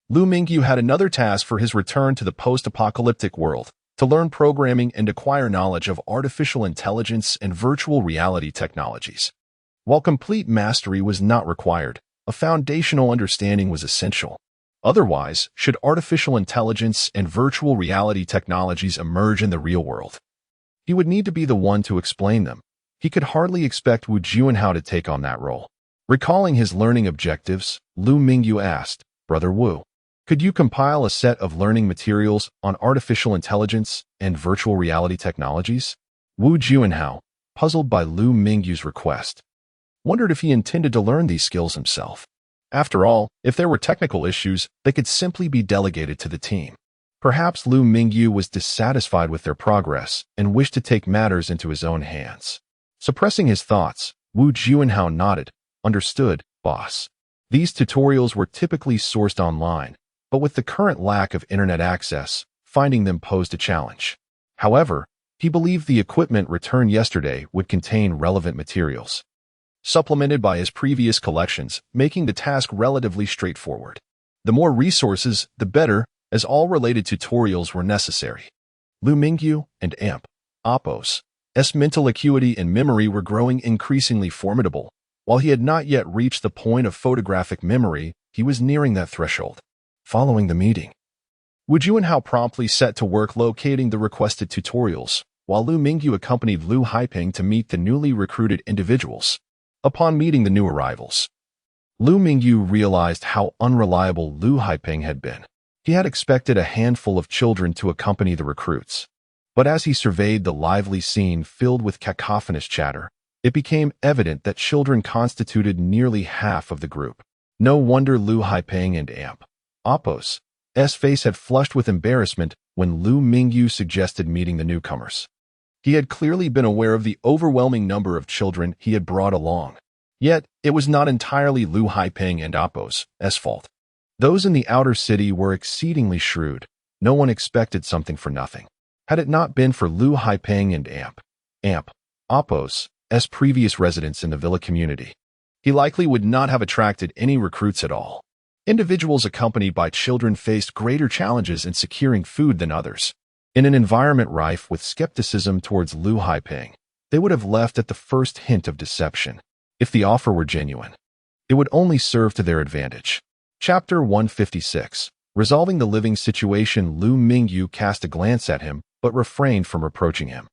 A: Liu Mingyu had another task for his return to the post-apocalyptic world, to learn programming and acquire knowledge of artificial intelligence and virtual reality technologies. While complete mastery was not required, a foundational understanding was essential. Otherwise, should artificial intelligence and virtual reality technologies emerge in the real world, he would need to be the one to explain them. He could hardly expect Wu Juanhao to take on that role. Recalling his learning objectives, Liu Mingyu asked, "Brother Wu, could you compile a set of learning materials on artificial intelligence and virtual reality technologies?" Wu Juanhao, puzzled by Liu Mingyu's request, wondered if he intended to learn these skills himself. After all, if there were technical issues, they could simply be delegated to the team. Perhaps Liu Mingyu was dissatisfied with their progress and wished to take matters into his own hands. Suppressing his thoughts, Wu Juanhao nodded. "Understood, boss." These tutorials were typically sourced online, but with the current lack of internet access, finding them posed a challenge. However, he believed the equipment returned yesterday would contain relevant materials, supplemented by his previous collections, making the task relatively straightforward. The more resources, the better, as all related tutorials were necessary. Liu Mingyu and Apo's mental acuity and memory were growing increasingly formidable. While he had not yet reached the point of photographic memory, he was nearing that threshold. Following the meeting, Wu Juanhao promptly set to work locating the requested tutorials, while Liu Mingyu accompanied Liu Haiping to meet the newly recruited individuals. Upon meeting the new arrivals, Liu Mingyu realized how unreliable Liu Haiping had been. He had expected a handful of children to accompany the recruits, but as he surveyed the lively scene filled with cacophonous chatter, it became evident that children constituted nearly half of the group. No wonder Liu Haiping and Apo's face had flushed with embarrassment when Liu Mingyu suggested meeting the newcomers. He had clearly been aware of the overwhelming number of children he had brought along. Yet, it was not entirely Liu Haiping and Apo's fault. Those in the outer city were exceedingly shrewd. No one expected something for nothing. Had it not been for Liu Haiping and Apo's previous residents in the villa community, he likely would not have attracted any recruits at all. Individuals accompanied by children faced greater challenges in securing food than others. In an environment rife with skepticism towards Liu Haiping, they would have left at the first hint of deception. If the offer were genuine, it would only serve to their advantage. Chapter 156. Resolving the living situation. Liu Mingyu cast a glance at him, but refrained from reproaching him.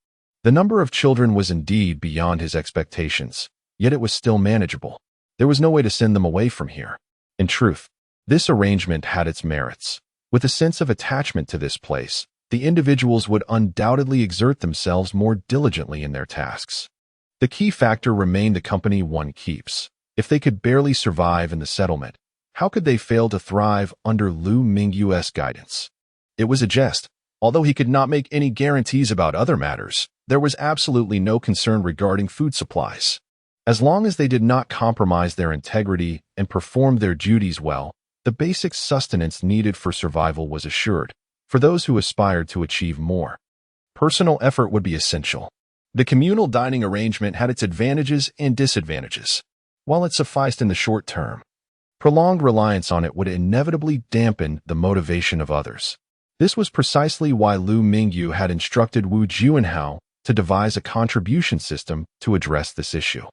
A: The number of children was indeed beyond his expectations, yet it was still manageable. There was no way to send them away from here. In truth, this arrangement had its merits. With a sense of attachment to this place, the individuals would undoubtedly exert themselves more diligently in their tasks. The key factor remained the company one keeps. If they could barely survive in the settlement, how could they fail to thrive under Liu Mingyu's guidance? It was a jest. Although he could not make any guarantees about other matters, there was absolutely no concern regarding food supplies. As long as they did not compromise their integrity and performed their duties well, the basic sustenance needed for survival was assured. For those who aspired to achieve more, personal effort would be essential. The communal dining arrangement had its advantages and disadvantages. While it sufficed in the short term, prolonged reliance on it would inevitably dampen the motivation of others. This was precisely why Liu Mingyu had instructed Wu Juanhao to devise a contribution system to address this issue.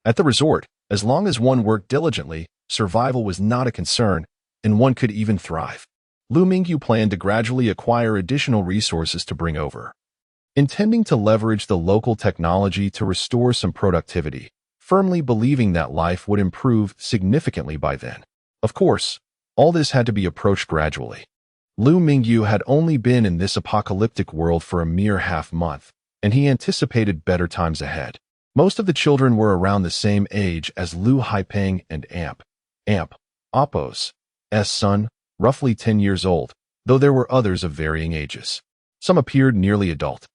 A: At the resort, as long as one worked diligently, survival was not a concern, and one could even thrive. Liu Mingyu planned to gradually acquire additional resources to bring over, intending to leverage the local technology to restore some productivity, firmly believing that life would improve significantly by then. Of course, all this had to be approached gradually. Liu Mingyu had only been in this apocalyptic world for a mere half-month, and he anticipated better times ahead. Most of the children were around the same age as Liu Haiping and Apo's son, roughly 10 years old, though there were others of varying ages. Some appeared nearly adult,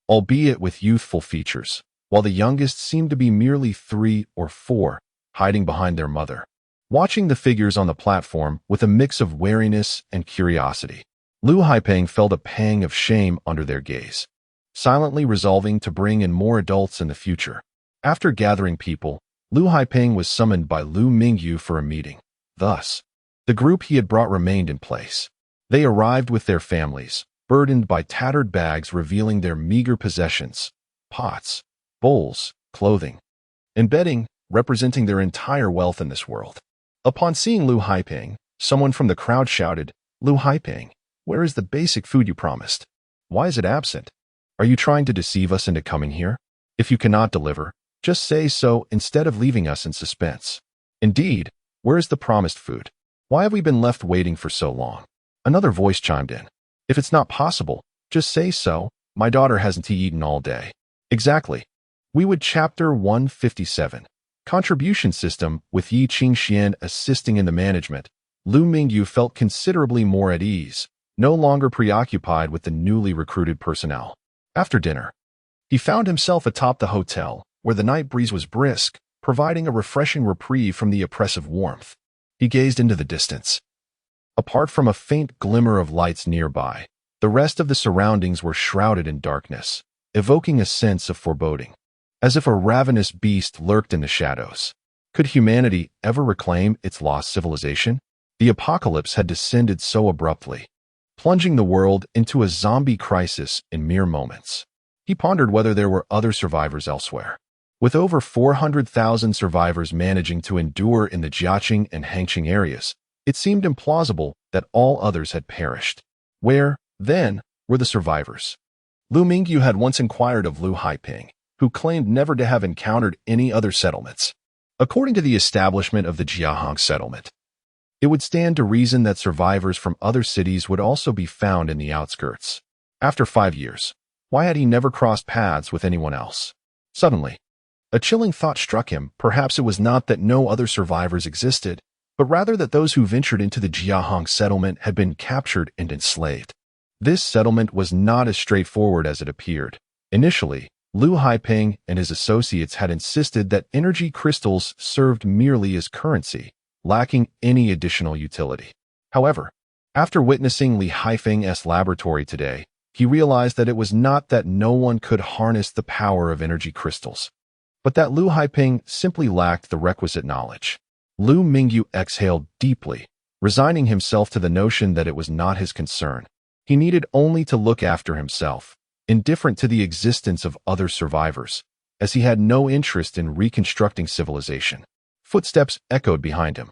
A: albeit with youthful features, while the youngest seemed to be merely 3 or 4, hiding behind their mother. Watching the figures on the platform with a mix of wariness and curiosity, Liu Haipeng felt a pang of shame under their gaze, silently resolving to bring in more adults in the future. After gathering people, Liu Haipeng was summoned by Liu Mingyu for a meeting. Thus, the group he had brought remained in place. They arrived with their families, burdened by tattered bags revealing their meager possessions, pots, bowls, clothing, and bedding representing their entire wealth in this world. Upon seeing Liu Haipeng, someone from the crowd shouted, "Liu Haipeng, where is the basic food you promised? Why is it absent? Are you trying to deceive us into coming here? If you cannot deliver, just say so instead of leaving us in suspense. Indeed, where is the promised food? Why have we been left waiting for so long?" Another voice chimed in. "If it's not possible, just say so. My daughter hasn't eaten all day." Exactly. We would Chapter 157. Contribution System. With Yi Qingxian assisting in the management, Liu Mingyu felt considerably more at ease, no longer preoccupied with the newly recruited personnel. After dinner, he found himself atop the hotel, where the night breeze was brisk, providing a refreshing reprieve from the oppressive warmth. He gazed into the distance. Apart from a faint glimmer of lights nearby, the rest of the surroundings were shrouded in darkness, evoking a sense of foreboding, as if a ravenous beast lurked in the shadows. Could humanity ever reclaim its lost civilization? The apocalypse had descended so abruptly, plunging the world into a zombie crisis in mere moments. He pondered whether there were other survivors elsewhere. With over 400,000 survivors managing to endure in the Jiaqing and Hangqing areas, it seemed implausible that all others had perished. Where, then, were the survivors? Liu Mingyu had once inquired of Liu Haipeng, who claimed never to have encountered any other settlements. According to the establishment of the Jiahong settlement, it would stand to reason that survivors from other cities would also be found in the outskirts. After 5 years, why had he never crossed paths with anyone else? Suddenly, a chilling thought struck him. Perhaps it was not that no other survivors existed, but rather that those who ventured into the Jiahong settlement had been captured and enslaved. This settlement was not as straightforward as it appeared. Initially, Liu Haipeng and his associates had insisted that energy crystals served merely as currency, lacking any additional utility. However, after witnessing Li Haifeng's laboratory today, he realized that it was not that no one could harness the power of energy crystals, but that Liu Haipeng simply lacked the requisite knowledge. Liu Mingyu exhaled deeply, resigning himself to the notion that it was not his concern. He needed only to look after himself, indifferent to the existence of other survivors, as he had no interest in reconstructing civilization. Footsteps echoed behind him.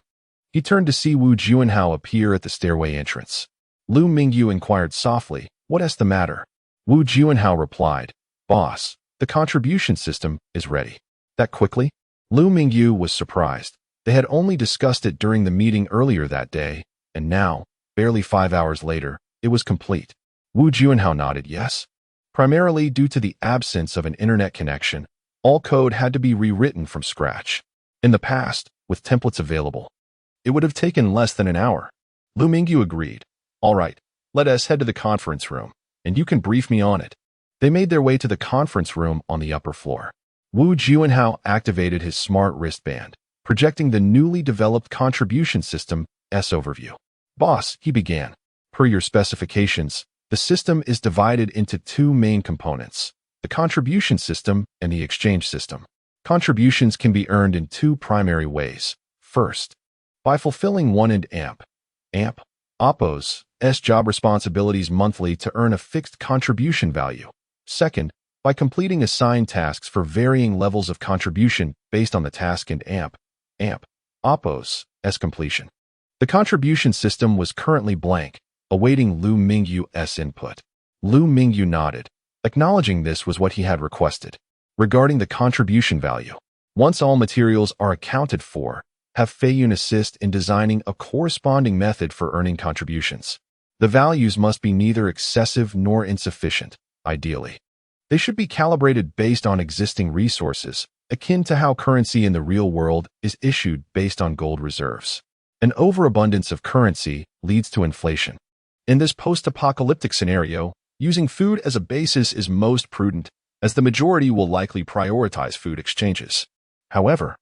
A: He turned to see Wu Juanhao appear at the stairway entrance. Liu Mingyu inquired softly, "What is the matter?" Wu Juanhao replied, "Boss, the contribution system is ready." That quickly? Liu Mingyu was surprised. They had only discussed it during the meeting earlier that day, and now, barely 5 hours later, it was complete. Wu Juanhao nodded yes. Primarily due to the absence of an internet connection, all code had to be rewritten from scratch. In the past, with templates available, it would have taken less than an hour. Liu Mingyu agreed. "All right, let us head to the conference room, and you can brief me on it." They made their way to the conference room on the upper floor. Wu Juanhao activated his smart wristband, projecting the newly developed contribution system's overview. "Boss," he began, "per your specifications, the system is divided into two main components, the contribution system and the exchange system. Contributions can be earned in two primary ways. First, by fulfilling one and AMP, Oppo's job responsibilities monthly to earn a fixed contribution value. Second, by completing assigned tasks for varying levels of contribution based on the task and Oppo's completion." The contribution system was currently blank, awaiting Liu Mingyu's input. Liu Mingyu nodded, acknowledging this was what he had requested. Regarding the contribution value, once all materials are accounted for, have Feiyun assist in designing a corresponding method for earning contributions. The values must be neither excessive nor insufficient, ideally. They should be calibrated based on existing resources, akin to how currency in the real world is issued based on gold reserves. An overabundance of currency leads to inflation. In this post-apocalyptic scenario, using food as a basis is most prudent, as the majority will likely prioritize food exchanges. However,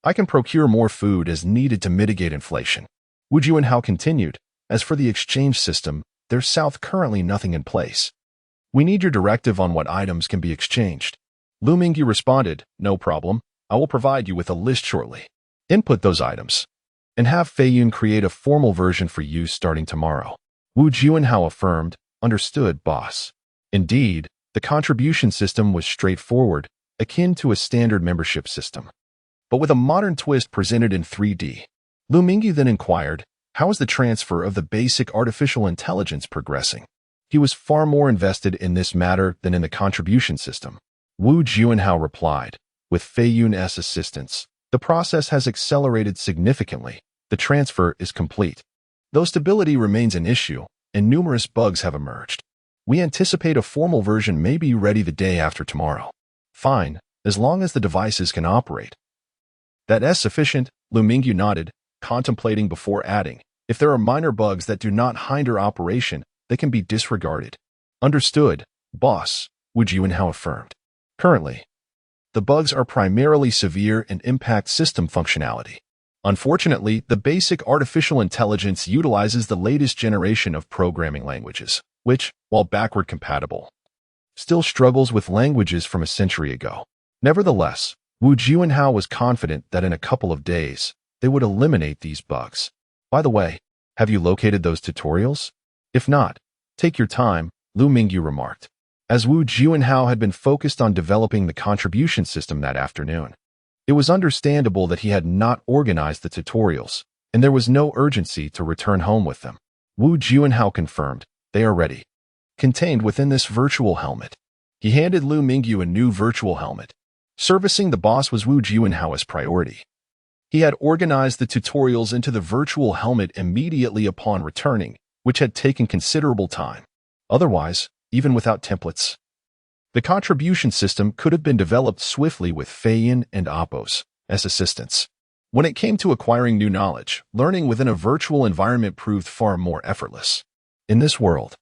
A: I can procure more food as needed to mitigate inflation. Wu Juanhao continued. As for the exchange system, there's currently nothing in place. We need your directive on what items can be exchanged. Liu Mingyu responded, no problem. I will provide you with a list shortly. Input those items, and have Fei Yun create a formal version for use starting tomorrow. Wu Jianhao affirmed, understood, boss. Indeed, the contribution system was straightforward, akin to a standard membership system, but with a modern twist presented in 3D. Liu Mingyu then inquired, how is the transfer of the basic artificial intelligence progressing? He was far more invested in this matter than in the contribution system. Wu Jianhao replied, with Fei Yun's assistance, the process has accelerated significantly. The transfer is complete. Though stability remains an issue, and numerous bugs have emerged, we anticipate a formal version may be ready the day after tomorrow. Fine, as long as the devices can operate. That's sufficient, Liu Mingyu nodded, contemplating before adding, if there are minor bugs that do not hinder operation, they can be disregarded. Understood, boss, Wu Jianhao affirmed. Currently, the bugs are primarily severe and impact system functionality. Unfortunately, the basic artificial intelligence utilizes the latest generation of programming languages, which, while backward compatible, still struggles with languages from a century ago. Nevertheless, Wu Jianhao was confident that in a couple of days, they would eliminate these bugs. By the way, have you located those tutorials? If not, take your time, Liu Mingyu remarked. As Wu Jianhao had been focused on developing the contribution system that afternoon, it was understandable that he had not organized the tutorials, and there was no urgency to return home with them. Wu Jianhao confirmed, they are ready. Contained within this virtual helmet. He handed Liu Mingyu a new virtual helmet. Servicing the boss was Wu Jianhao's priority. He had organized the tutorials into the virtual helmet immediately upon returning, which had taken considerable time. Otherwise, even without templates, the contribution system could have been developed swiftly with Fei Yun and Appos as assistants. When it came to acquiring new knowledge, learning within a virtual environment proved far more effortless. In this world,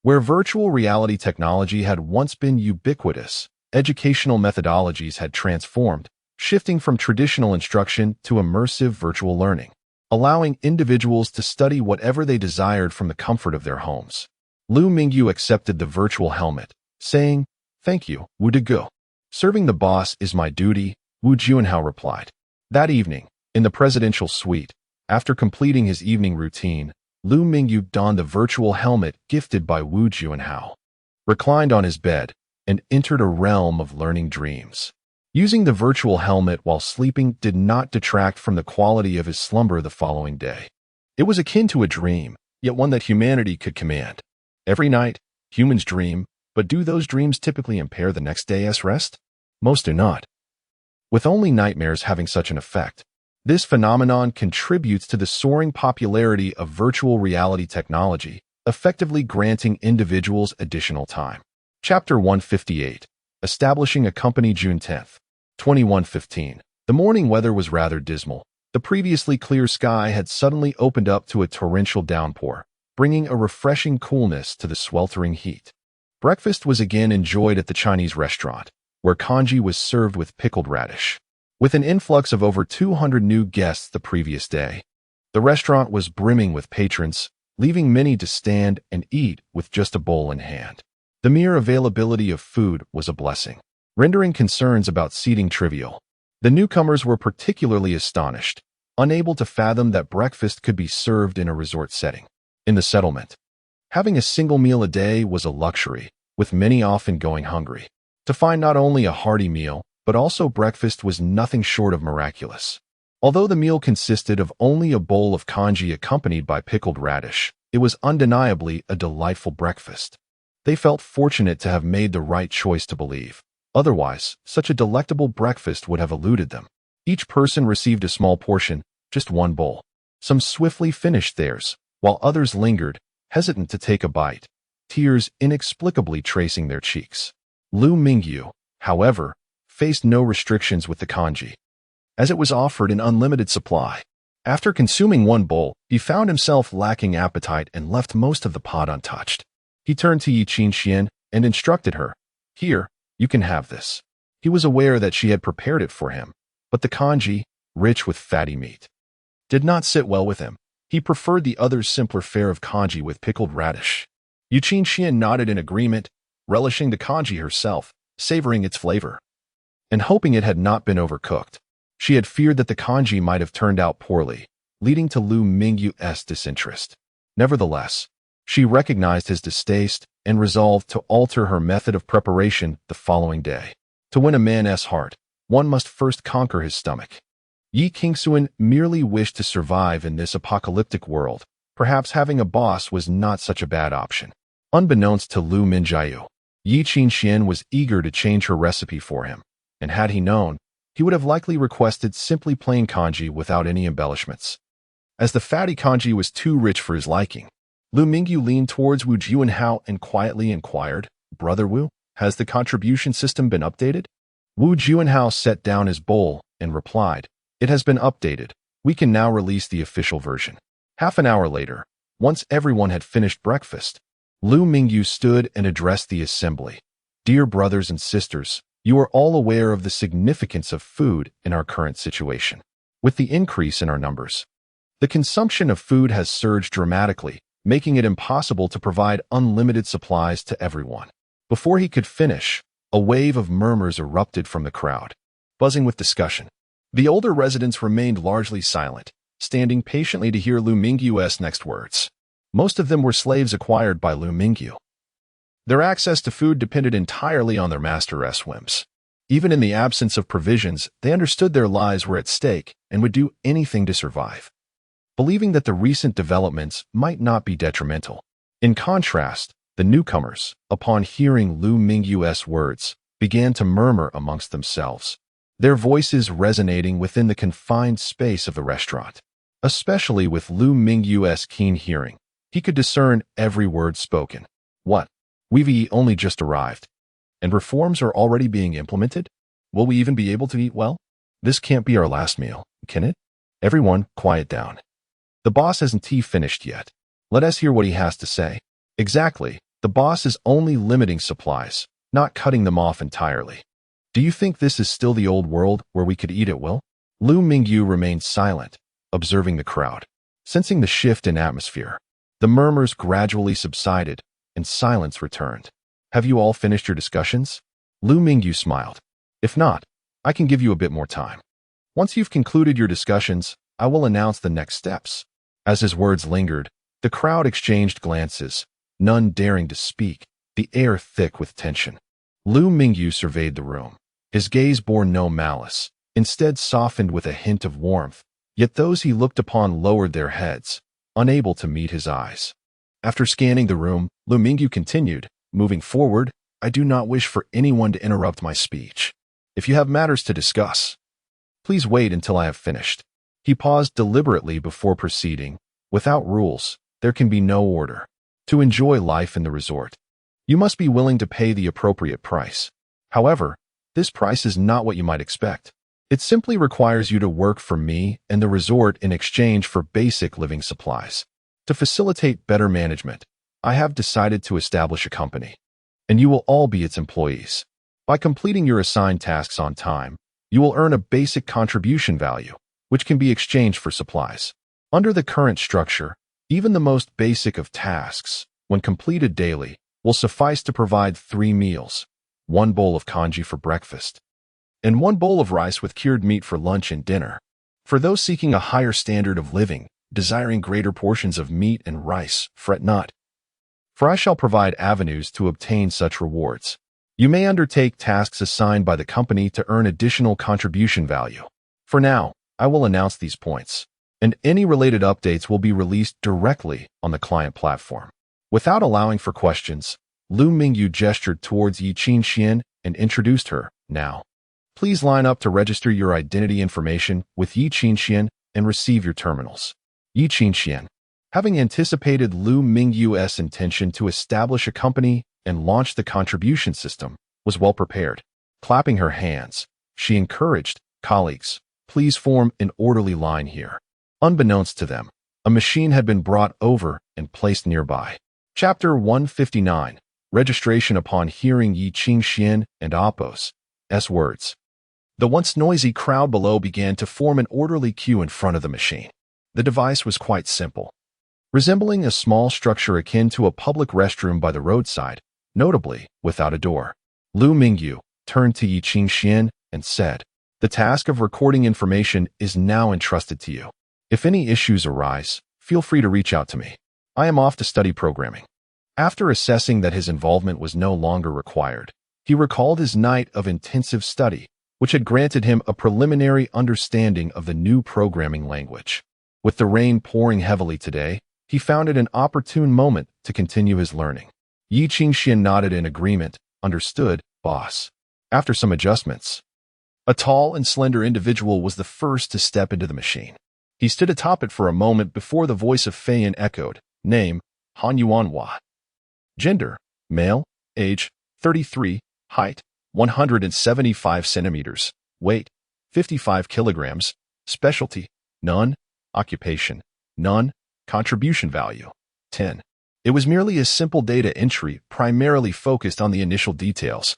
A: where virtual reality technology had once been ubiquitous, educational methodologies had transformed, shifting from traditional instruction to immersive virtual learning, allowing individuals to study whatever they desired from the comfort of their homes. Liu Mingyu accepted the virtual helmet, saying, thank you, Wu Degu. Serving the boss is my duty, Wu Jianhao replied. That evening, in the presidential suite, after completing his evening routine, Liu Mingyu donned the virtual helmet gifted by Wu Jianhao, reclined on his bed, and entered a realm of learning dreams. Using the virtual helmet while sleeping did not detract from the quality of his slumber the following day. It was akin to a dream, yet one that humanity could command. Every night, humans dream, but do those dreams typically impair the next day's rest? Most do not. With only nightmares having such an effect, this phenomenon contributes to the soaring popularity of virtual reality technology, effectively granting individuals additional time. Chapter 158. Establishing a company June 10, 2115. The morning weather was rather dismal. The previously clear sky had suddenly opened up to a torrential downpour, bringing a refreshing coolness to the sweltering heat. Breakfast was again enjoyed at the Chinese restaurant, where congee was served with pickled radish. With an influx of over 200 new guests the previous day, the restaurant was brimming with patrons, leaving many to stand and eat with just a bowl in hand. The mere availability of food was a blessing, rendering concerns about seating trivial. The newcomers were particularly astonished, unable to fathom that breakfast could be served in a resort setting. In the settlement, having a single meal a day was a luxury, with many often going hungry. To find not only a hearty meal, but also breakfast was nothing short of miraculous. Although the meal consisted of only a bowl of congee accompanied by pickled radish, it was undeniably a delightful breakfast. They felt fortunate to have made the right choice to believe. Otherwise, such a delectable breakfast would have eluded them. Each person received a small portion, just one bowl. Some swiftly finished theirs, while others lingered, hesitant to take a bite, tears inexplicably tracing their cheeks. Liu Mingyu, however, faced no restrictions with the congee, as it was offered in unlimited supply. After consuming one bowl, he found himself lacking appetite and left most of the pot untouched. He turned to Yi Qinxian and instructed her, here, you can have this. He was aware that she had prepared it for him, but the congee, rich with fatty meat, did not sit well with him. He preferred the other's simpler fare of congee with pickled radish. Yu Qingxian nodded in agreement, relishing the congee herself, savoring its flavor, and hoping it had not been overcooked. She had feared that the congee might have turned out poorly, leading to Liu Mingyu's disinterest. Nevertheless, she recognized his distaste and resolved to alter her method of preparation the following day. To win a man's heart, one must first conquer his stomach. Yi Qingxuan merely wished to survive in this apocalyptic world. Perhaps having a boss was not such a bad option. Unbeknownst to Liu Mingyu, Yi Qingxian was eager to change her recipe for him, and had he known, he would have likely requested simply plain congee without any embellishments. As the fatty congee was too rich for his liking, Liu Mingyu leaned towards Wu Jianhao and quietly inquired, "Brother Wu, has the contribution system been updated?" Wu Jianhao set down his bowl and replied, "It has been updated. We can now release the official version." Half an hour later, once everyone had finished breakfast, Liu Mingyu stood and addressed the assembly. "Dear brothers and sisters, you are all aware of the significance of food in our current situation. With the increase in our numbers, the consumption of food has surged dramatically, making it impossible to provide unlimited supplies to everyone." Before he could finish, a wave of murmurs erupted from the crowd, buzzing with discussion. The older residents remained largely silent, standing patiently to hear Liu Mingyu's next words. Most of them were slaves acquired by Liu Mingyu. Their access to food depended entirely on their master's whims. Even in the absence of provisions, they understood their lives were at stake and would do anything to survive, believing that the recent developments might not be detrimental. In contrast, the newcomers, upon hearing Liu Mingyu's words, began to murmur amongst themselves, their voices resonating within the confined space of the restaurant. Especially with Liu Mingyu's keen hearing, he could discern every word spoken. "What? We've only just arrived, and reforms are already being implemented? Will we even be able to eat well? This can't be our last meal, can it? Everyone, quiet down. The boss hasn't finished yet. Let us hear what he has to say." Exactly, the boss is only limiting supplies, not cutting them off entirely. Do you think this is still the old world where we could eat at will? Liu Mingyu remained silent, observing the crowd. Sensing the shift in atmosphere, the murmurs gradually subsided and silence returned. "Have you all finished your discussions?" Liu Mingyu smiled. "If not, I can give you a bit more time. Once you've concluded your discussions, I will announce the next steps." As his words lingered, the crowd exchanged glances, none daring to speak, the air thick with tension. Liu Mingyu surveyed the room. His gaze bore no malice, instead softened with a hint of warmth, yet those he looked upon lowered their heads, unable to meet his eyes. After scanning the room, Liu Mingyu continued, "Moving forward, I do not wish for anyone to interrupt my speech. If you have matters to discuss, please wait until I have finished." He paused deliberately before proceeding. "Without rules, there can be no order. To enjoy life in the resort, you must be willing to pay the appropriate price. However, this price is not what you might expect. It simply requires you to work for me and the resort in exchange for basic living supplies. To facilitate better management, I have decided to establish a company, and you will all be its employees. By completing your assigned tasks on time, you will earn a basic contribution value, which can be exchanged for supplies. Under the current structure, even the most basic of tasks, when completed daily, will suffice to provide 3 meals, 1 bowl of congee for breakfast, and 1 bowl of rice with cured meat for lunch and dinner. For those seeking a higher standard of living, desiring greater portions of meat and rice, fret not, for I shall provide avenues to obtain such rewards. You may undertake tasks assigned by the company to earn additional contribution value. For now, I will announce these points, and any related updates will be released directly on the client platform." Without allowing for questions, Liu Mingyu gestured towards Yi Qingxian and introduced her. "Now, please line up to register your identity information with Yi Qingxian and receive your terminals." Yi Qingxian, having anticipated Liu Mingyu's intention to establish a company and launch the contribution system, was well prepared. Clapping her hands, she encouraged, "Colleagues, please form an orderly line here." Unbeknownst to them, a machine had been brought over and placed nearby. Chapter 159. Registration upon hearing Yi Qingxian and Apos' words. The once noisy crowd below began to form an orderly queue in front of the machine. The device was quite simple, resembling a small structure akin to a public restroom by the roadside, notably without a door. Liu Mingyu turned to Yi Qingxian and said, "The task of recording information is now entrusted to you. If any issues arise, feel free to reach out to me. I am off to study programming." After assessing that his involvement was no longer required, he recalled his night of intensive study, which had granted him a preliminary understanding of the new programming language. With the rain pouring heavily today, he found it an opportune moment to continue his learning. Yi Qingxian nodded in agreement. "Understood, boss." After some adjustments, a tall and slender individual was the first to step into the machine. He stood atop it for a moment before the voice of Feiyan echoed. Name, Han Yuanhua. Gender, male, age, 33, height, 175 centimeters, weight, 55 kilograms, specialty, none, occupation, none, contribution value, 10. It was merely a simple data entry primarily focused on the initial details,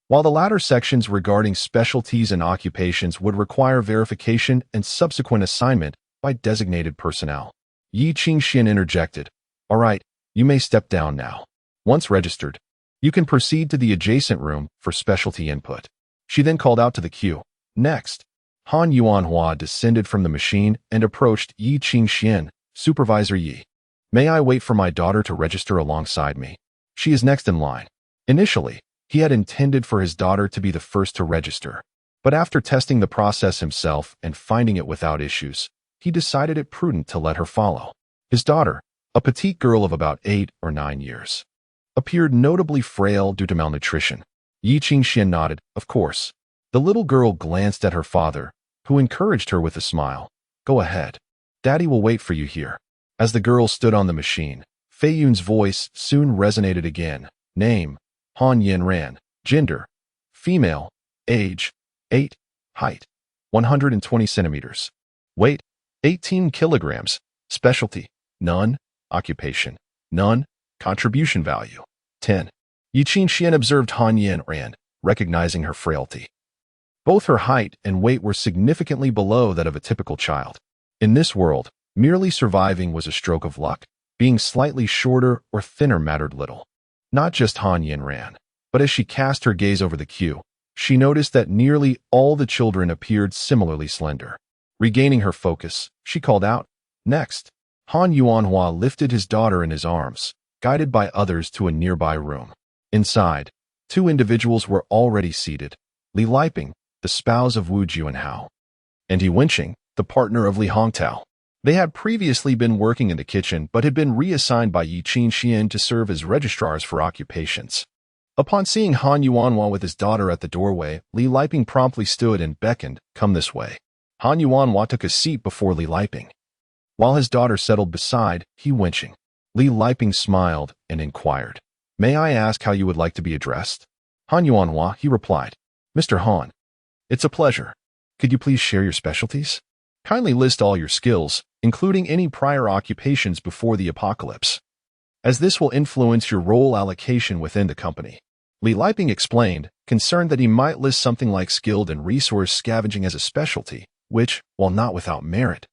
A: while the latter sections regarding specialties and occupations would require verification and subsequent assignment by designated personnel. Yi Qingxian interjected, "All right, you may step down now. Once registered, you can proceed to the adjacent room for specialty input." She then called out to the queue. Next, Han Yuanhua descended from the machine and approached Yi Qingxian. "Supervisor Yi, may I wait for my daughter to register alongside me? She is next in line." Initially, he had intended for his daughter to be the first to register, but after testing the process himself and finding it without issues, he decided it prudent to let her follow. His daughter, a petite girl of about 8 or 9 years, appeared notably frail due to malnutrition. Yi Qingxian nodded, "Of course." The little girl glanced at her father, who encouraged her with a smile. "Go ahead. Daddy will wait for you here." As the girl stood on the machine, Fei Yun's voice soon resonated again. Name, Han Yanran. Gender, female. Age, 8. Height, 120 centimeters. Weight, 18 kilograms. Specialty, none. Occupation, none. Contribution value, 10. Yi Qingxian observed Han Yanran, recognizing her frailty. Both her height and weight were significantly below that of a typical child. In this world, merely surviving was a stroke of luck. Being slightly shorter or thinner mattered little. Not just Han Yanran, but as she cast her gaze over the queue, she noticed that nearly all the children appeared similarly slender. Regaining her focus, she called out, "Next." Han Yuanhua lifted his daughter in his arms, guided by others to a nearby room. Inside, 2 individuals were already seated. Li Liping, the spouse of Wu Juanhao, and He Wenqing, the partner of Li Hongtao. They had previously been working in the kitchen but had been reassigned by Yi Qingxian to serve as registrars for occupations. Upon seeing Han Yuanhua with his daughter at the doorway, Li Liping promptly stood and beckoned, "Come this way." Han Yuanhua took a seat before Li Liping, while his daughter settled beside He Wenqing. Li Liping smiled and inquired, "May I ask how you would like to be addressed?" Han Yuanhua, he replied, "Mr. Han, it's a pleasure. Could you please share your specialties? Kindly list all your skills, including any prior occupations before the apocalypse, as this will influence your role allocation within the company." Li Liping explained, concerned that he might list something like skilled in resource scavenging as a specialty, which, while not without merit,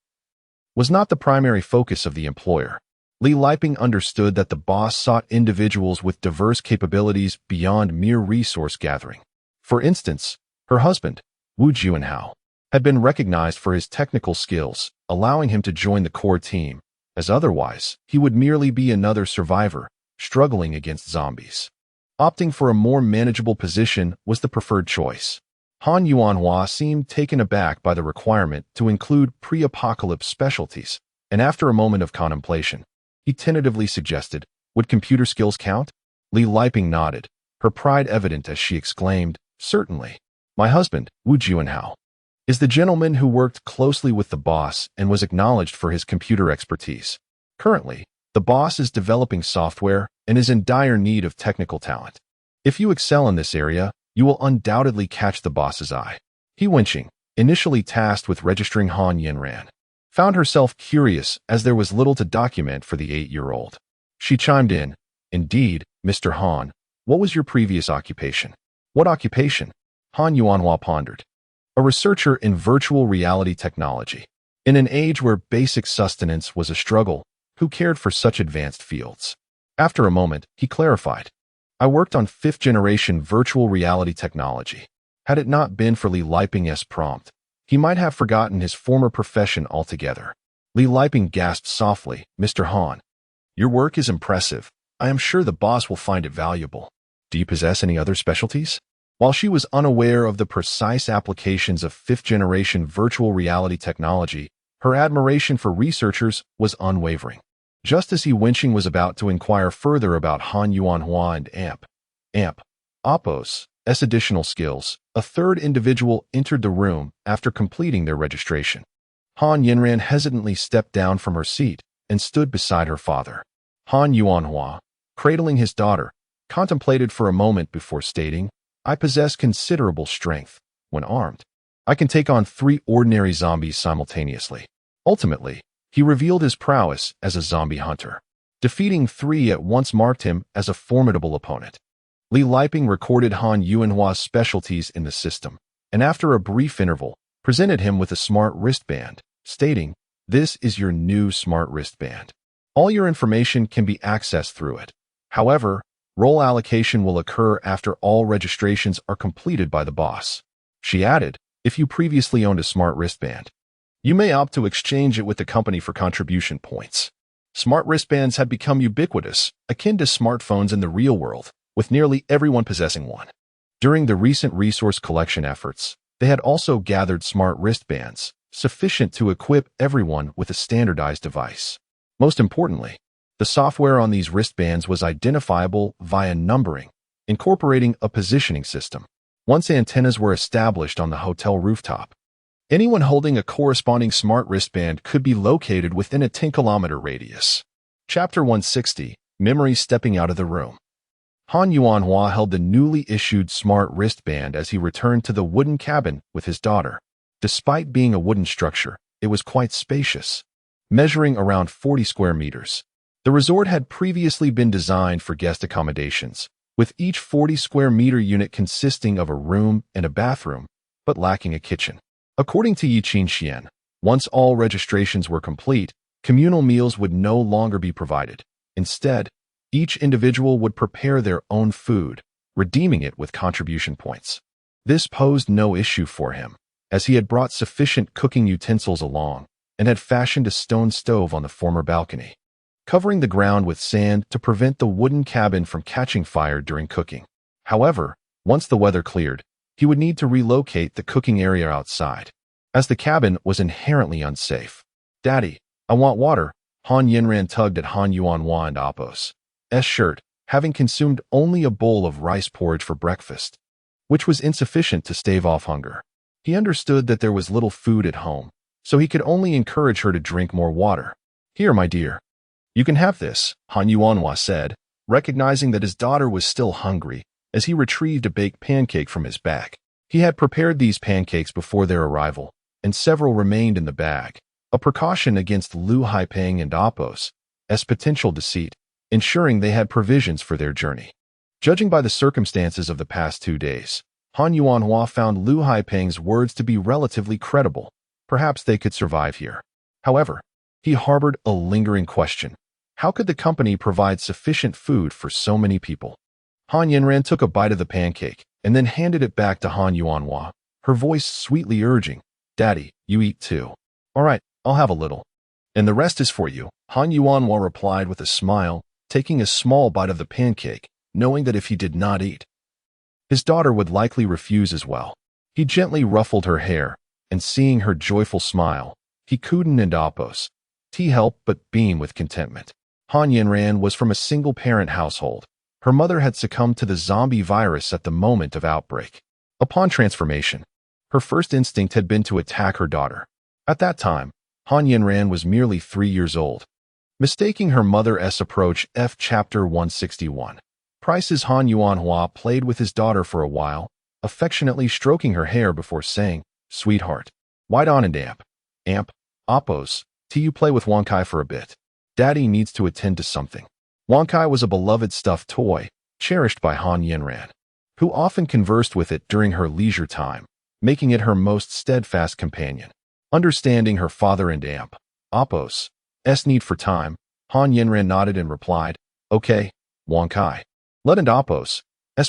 A: was not the primary focus of the employer. Li Liping understood that the boss sought individuals with diverse capabilities beyond mere resource gathering. For instance, her husband, Wu Juanhao, had been recognized for his technical skills, allowing him to join the core team, as otherwise he would merely be another survivor, struggling against zombies. Opting for a more manageable position was the preferred choice. Han Yuanhua seemed taken aback by the requirement to include pre-apocalypse specialties, and after a moment of contemplation, he tentatively suggested, "Would computer skills count?" Li Liping nodded, her pride evident as she exclaimed, "Certainly. My husband, Wu Juanhao, is the gentleman who worked closely with the boss and was acknowledged for his computer expertise. Currently, the boss is developing software and is in dire need of technical talent. If you excel in this area, you will undoubtedly catch the boss's eye." He Wenqing, initially tasked with registering Han Yanran, found herself curious as there was little to document for the 8-year-old. She chimed in, "Indeed, Mr. Han, what was your previous occupation?" "What occupation?" Han Yuanhua pondered. "A researcher in virtual reality technology." In an age where basic sustenance was a struggle, who cared for such advanced fields? After a moment, he clarified. I worked on fifth-generation virtual reality technology. Had it not been for Li Liping's prompt, he might have forgotten his former profession altogether. Li Liping gasped softly, Mr. Han. Your work is impressive. I am sure the boss will find it valuable. Do you possess any other specialties? While she was unaware of the precise applications of fifth-generation virtual reality technology, her admiration for researchers was unwavering. Just as He Wenqing was about to inquire further about Han Yuanhua and Appos' additional skills, a third individual entered the room after completing their registration. Han Yinran hesitantly stepped down from her seat and stood beside her father. Han Yuanhua, cradling his daughter, contemplated for a moment before stating, I possess considerable strength. When armed, I can take on 3 ordinary zombies simultaneously. Ultimately, he revealed his prowess as a zombie hunter. Defeating 3 at once marked him as a formidable opponent. Li Liping recorded Han Yuanhua's specialties in the system, and after a brief interval, presented him with a smart wristband, stating, This is your new smart wristband. All your information can be accessed through it. However, role allocation will occur after all registrations are completed by the boss. She added, if you previously owned a smart wristband, you may opt to exchange it with the company for contribution points. Smart wristbands had become ubiquitous, akin to smartphones in the real world, with nearly everyone possessing one. During the recent resource collection efforts, they had also gathered smart wristbands, sufficient to equip everyone with a standardized device. Most importantly, the software on these wristbands was identifiable via numbering, incorporating a positioning system. Once antennas were established on the hotel rooftop, anyone holding a corresponding smart wristband could be located within a 10-kilometer radius. Chapter 160, Memory Stepping Out of the Room. Han Yuanhua held the newly issued smart wristband as he returned to the wooden cabin with his daughter. Despite being a wooden structure, it was quite spacious, measuring around 40 square meters. The resort had previously been designed for guest accommodations, with each 40 square meter unit consisting of a room and a bathroom, but lacking a kitchen. According to Yi Qingxian, once all registrations were complete, communal meals would no longer be provided. Instead, each individual would prepare their own food, redeeming it with contribution points. This posed no issue for him, as he had brought sufficient cooking utensils along and had fashioned a stone stove on the former balcony, covering the ground with sand to prevent the wooden cabin from catching fire during cooking. However, once the weather cleared, he would need to relocate the cooking area outside, as the cabin was inherently unsafe. Daddy, I want water. Han Yinran tugged at Han Yuanhua and Appos' shirt, having consumed only a bowl of rice porridge for breakfast, which was insufficient to stave off hunger. He understood that there was little food at home, so he could only encourage her to drink more water. Here, my dear. You can have this, Han Yuanhua said, recognizing that his daughter was still hungry as he retrieved a baked pancake from his bag. He had prepared these pancakes before their arrival, and several remained in the bag, a precaution against Liu Haipeng and Appos' potential deceit, ensuring they had provisions for their journey. Judging by the circumstances of the past 2 days, Han Yuanhua found Liu Haipeng's words to be relatively credible. Perhaps they could survive here. However, he harbored a lingering question. How could the company provide sufficient food for so many people? Han Yinran took a bite of the pancake and then handed it back to Han Yuanhua, her voice sweetly urging, Daddy, you eat too. All right, I'll have a little. And the rest is for you, Han Yuanhua replied with a smile, taking a small bite of the pancake, knowing that if he did not eat, his daughter would likely refuse as well. He gently ruffled her hair, and seeing her joyful smile, he couldn't and Appos' help but beam with contentment. Han Yinran was from a single-parent household. Her mother had succumbed to the zombie virus at the moment of outbreak. Upon transformation, her first instinct had been to attack her daughter. At that time, Han Yinran was merely 3 years old. Mistaking her mother's approach, Chapter 161. Price's Han Yuanhua played with his daughter for a while, affectionately stroking her hair before saying, Sweetheart, why don't Appos, you play with Wankai for a bit? Daddy needs to attend to something. Wankai was a beloved stuffed toy, cherished by Han Yinran, who often conversed with it during her leisure time, making it her most steadfast companion. Understanding her father and Apos' need for time, Han Yinran nodded and replied, "Okay, Wang Kai. Let and Apos'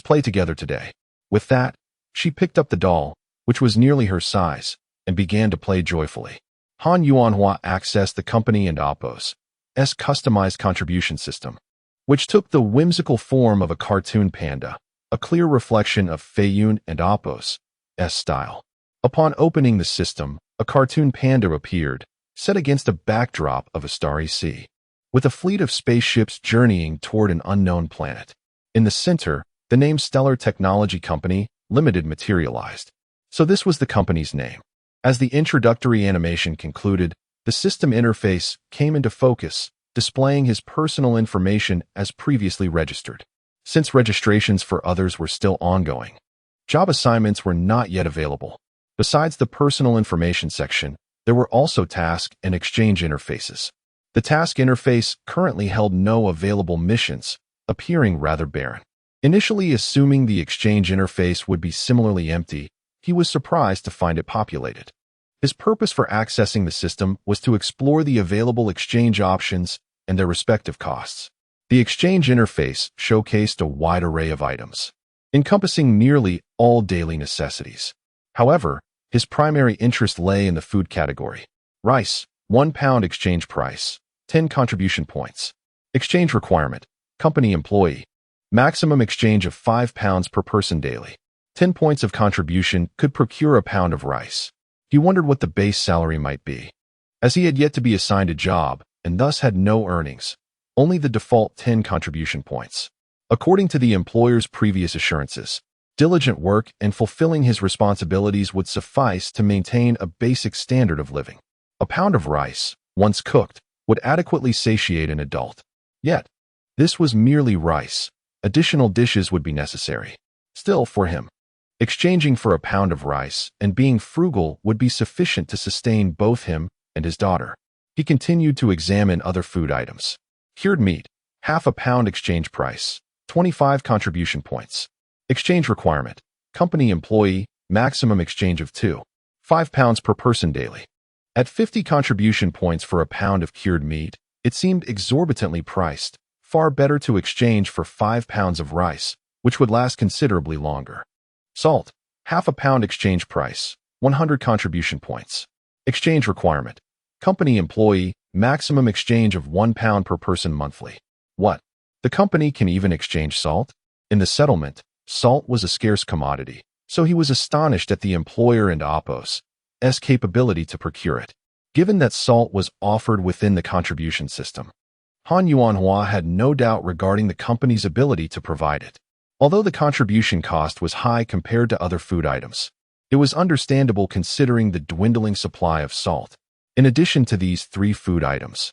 A: play together today." With that, she picked up the doll, which was nearly her size, and began to play joyfully. Han Yuanhua accessed the company and Apos' customized contribution system, which took the whimsical form of a cartoon panda, a clear reflection of Feiyun and Apos' style. Upon opening the system, a cartoon panda appeared, set against a backdrop of a starry sea, with a fleet of spaceships journeying toward an unknown planet. In the center, the name Stellar Technology Company Limited materialized. So this was the company's name. As the introductory animation concluded, the system interface came into focus, displaying his personal information as previously registered. Since registrations for others were still ongoing, job assignments were not yet available. Besides the personal information section, there were also task and exchange interfaces. The task interface currently held no available missions, appearing rather barren. Initially assuming the exchange interface would be similarly empty, he was surprised to find it populated. His purpose for accessing the system was to explore the available exchange options and their respective costs. The exchange interface showcased a wide array of items, encompassing nearly all daily necessities. However, his primary interest lay in the food category. Rice, 1 pound exchange price, 10 contribution points. Exchange requirement, company employee. Maximum exchange of 5 pounds per person daily. 10 points of contribution could procure a pound of rice. He wondered what the base salary might be, as he had yet to be assigned a job and thus had no earnings, only the default 10 contribution points. According to the employer's previous assurances, diligent work and fulfilling his responsibilities would suffice to maintain a basic standard of living. A pound of rice, once cooked, would adequately satiate an adult. Yet, this was merely rice. Additional dishes would be necessary. Still, for him, exchanging for a pound of rice and being frugal would be sufficient to sustain both him and his daughter. He continued to examine other food items. Cured meat, half a pound exchange price, 25 contribution points. Exchange requirement, company employee, maximum exchange of 5 pounds per person daily. At 50 contribution points for a pound of cured meat, it seemed exorbitantly priced, far better to exchange for 5 pounds of rice, which would last considerably longer. Salt, half a pound exchange price, 100 contribution points. Exchange requirement, company employee, maximum exchange of 1 pound per person monthly. What? The company can even exchange salt? In the settlement, salt was a scarce commodity, so he was astonished at the employer and Apos' capability to procure it. Given that salt was offered within the contribution system, Han Yuanhua had no doubt regarding the company's ability to provide it. Although the contribution cost was high compared to other food items, it was understandable considering the dwindling supply of salt. In addition to these 3 food items,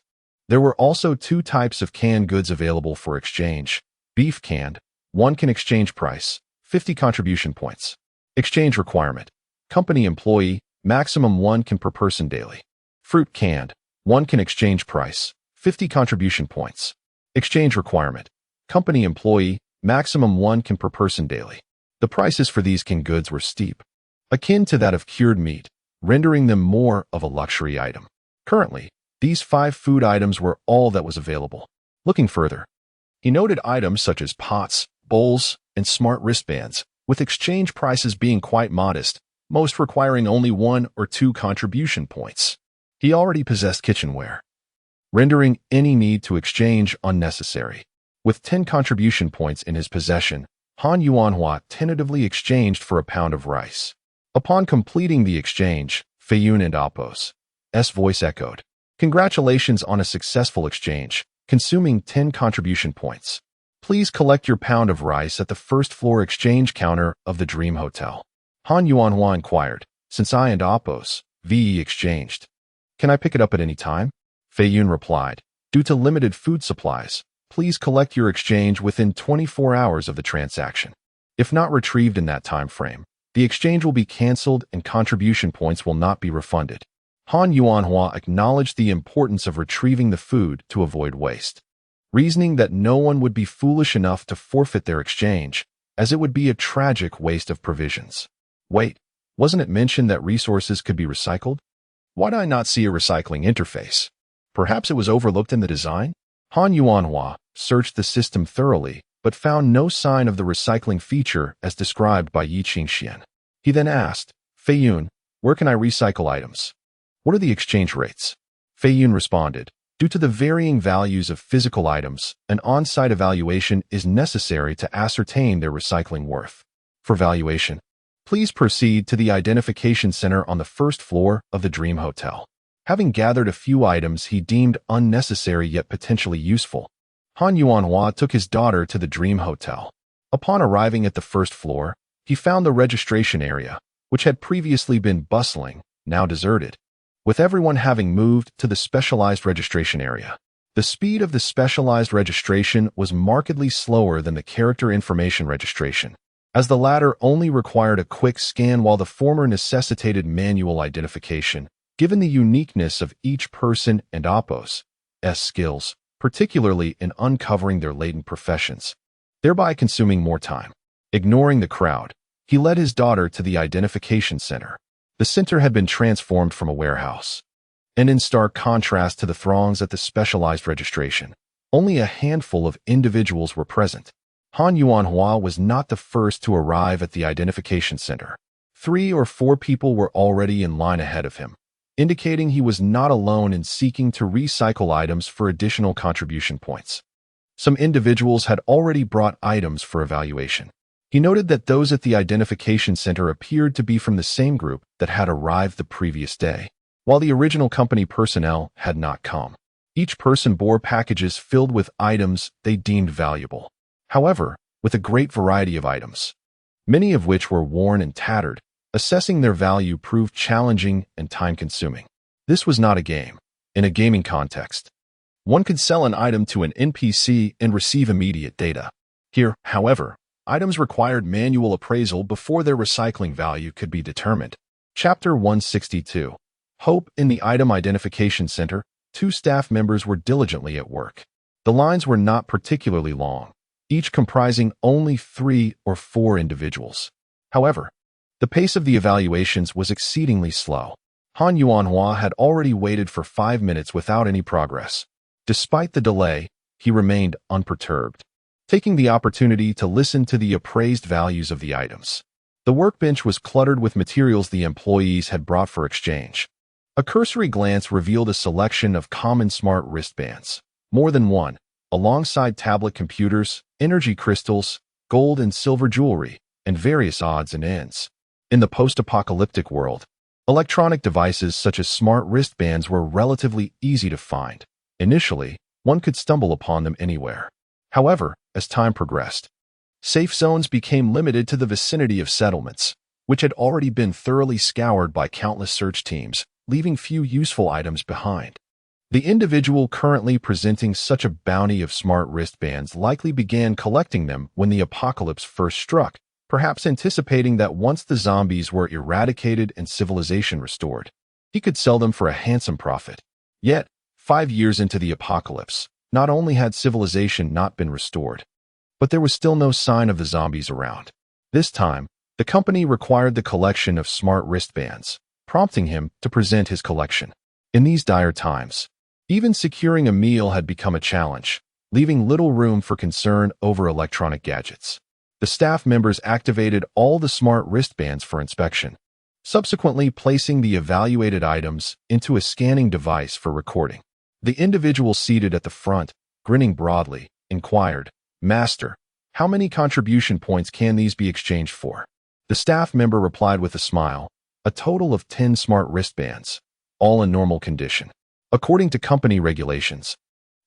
A: there were also 2 types of canned goods available for exchange. Beef canned, 1 can exchange price, 50 contribution points. Exchange requirement, company employee, maximum 1 can per person daily. Fruit canned, 1 can exchange price, 50 contribution points. Exchange requirement, company employee, maximum 1 can per person daily. The prices for these canned goods were steep, akin to that of cured meat, rendering them more of a luxury item. Currently, these 5 food items were all that was available. Looking further, he noted items such as pots, bowls, and smart wristbands, with exchange prices being quite modest, most requiring only 1 or 2 contribution points. He already possessed kitchenware, rendering any need to exchange unnecessary. With 10 contribution points in his possession, Han Yuanhua tentatively exchanged for a pound of rice. Upon completing the exchange, Feiyun and Apos' voice echoed, "Congratulations on a successful exchange, consuming 10 contribution points. Please collect your pound of rice at the first floor exchange counter of the Dream Hotel." Han Yuanhua inquired, "Since I and Apos' exchanged, can I pick it up at any time?" Feiyun replied, "Due to limited food supplies, please collect your exchange within 24 hours of the transaction. If not retrieved in that time frame, the exchange will be cancelled and contribution points will not be refunded." Han Yuanhua acknowledged the importance of retrieving the food to avoid waste, reasoning that no one would be foolish enough to forfeit their exchange, as it would be a tragic waste of provisions. Wait, wasn't it mentioned that resources could be recycled? Why did I not see a recycling interface? Perhaps it was overlooked in the design? Han Yuanhua searched the system thoroughly, but found no sign of the recycling feature as described by Yi Qingxian. He then asked, Fei Yun, where can I recycle items? What are the exchange rates? Fei Yun responded, due to the varying values of physical items, an on-site evaluation is necessary to ascertain their recycling worth. For valuation, please proceed to the identification center on the first floor of the Dream Hotel. Having gathered a few items he deemed unnecessary yet potentially useful, Han Yuanhua took his daughter to the Dream Hotel. Upon arriving at the first floor, he found the registration area, which had previously been bustling, now deserted, with everyone having moved to the specialized registration area. The speed of the specialized registration was markedly slower than the character information registration, as the latter only required a quick scan while the former necessitated manual identification, given the uniqueness of each person and Oppo's skills, particularly in uncovering their latent professions, thereby consuming more time. Ignoring the crowd, he led his daughter to the identification center. The center had been transformed from a warehouse. And in stark contrast to the throngs at the specialized registration, only a handful of individuals were present. Han Yuanhua was not the first to arrive at the identification center. 3 or 4 people were already in line ahead of him, indicating he was not alone in seeking to recycle items for additional contribution points. Some individuals had already brought items for evaluation. He noted that those at the identification center appeared to be from the same group that had arrived the previous day, while the original company personnel had not come. Each person bore packages filled with items they deemed valuable. However, with a great variety of items, many of which were worn and tattered, assessing their value proved challenging and time-consuming. This was not a game. In a gaming context, one could sell an item to an NPC and receive immediate data. Here, however, items required manual appraisal before their recycling value could be determined. Chapter 162. Hope. In the Item Identification Center, 2 staff members were diligently at work. The lines were not particularly long, each comprising only 3 or 4 individuals. However, the pace of the evaluations was exceedingly slow. Han Yuanhua had already waited for 5 minutes without any progress. Despite the delay, he remained unperturbed, taking the opportunity to listen to the appraised values of the items. The workbench was cluttered with materials the employees had brought for exchange. A cursory glance revealed a selection of common smart wristbands, more than one, alongside tablet computers, energy crystals, gold and silver jewelry, and various odds and ends. In the post-apocalyptic world, electronic devices such as smart wristbands were relatively easy to find. Initially, one could stumble upon them anywhere. However, as time progressed, safe zones became limited to the vicinity of settlements, which had already been thoroughly scoured by countless search teams, leaving few useful items behind. The individual currently presenting such a bounty of smart wristbands likely began collecting them when the apocalypse first struck, perhaps anticipating that once the zombies were eradicated and civilization restored, he could sell them for a handsome profit. Yet, 5 years into the apocalypse, not only had civilization not been restored, but there was still no sign of the zombies around. This time, the company required the collection of smart wristbands, prompting him to present his collection. In these dire times, even securing a meal had become a challenge, leaving little room for concern over electronic gadgets. The staff members activated all the smart wristbands for inspection, subsequently placing the evaluated items into a scanning device for recording. The individual seated at the front, grinning broadly, inquired, "Master, how many contribution points can these be exchanged for?" The staff member replied with a smile, "A total of 10 smart wristbands, all in normal condition. According to company regulations,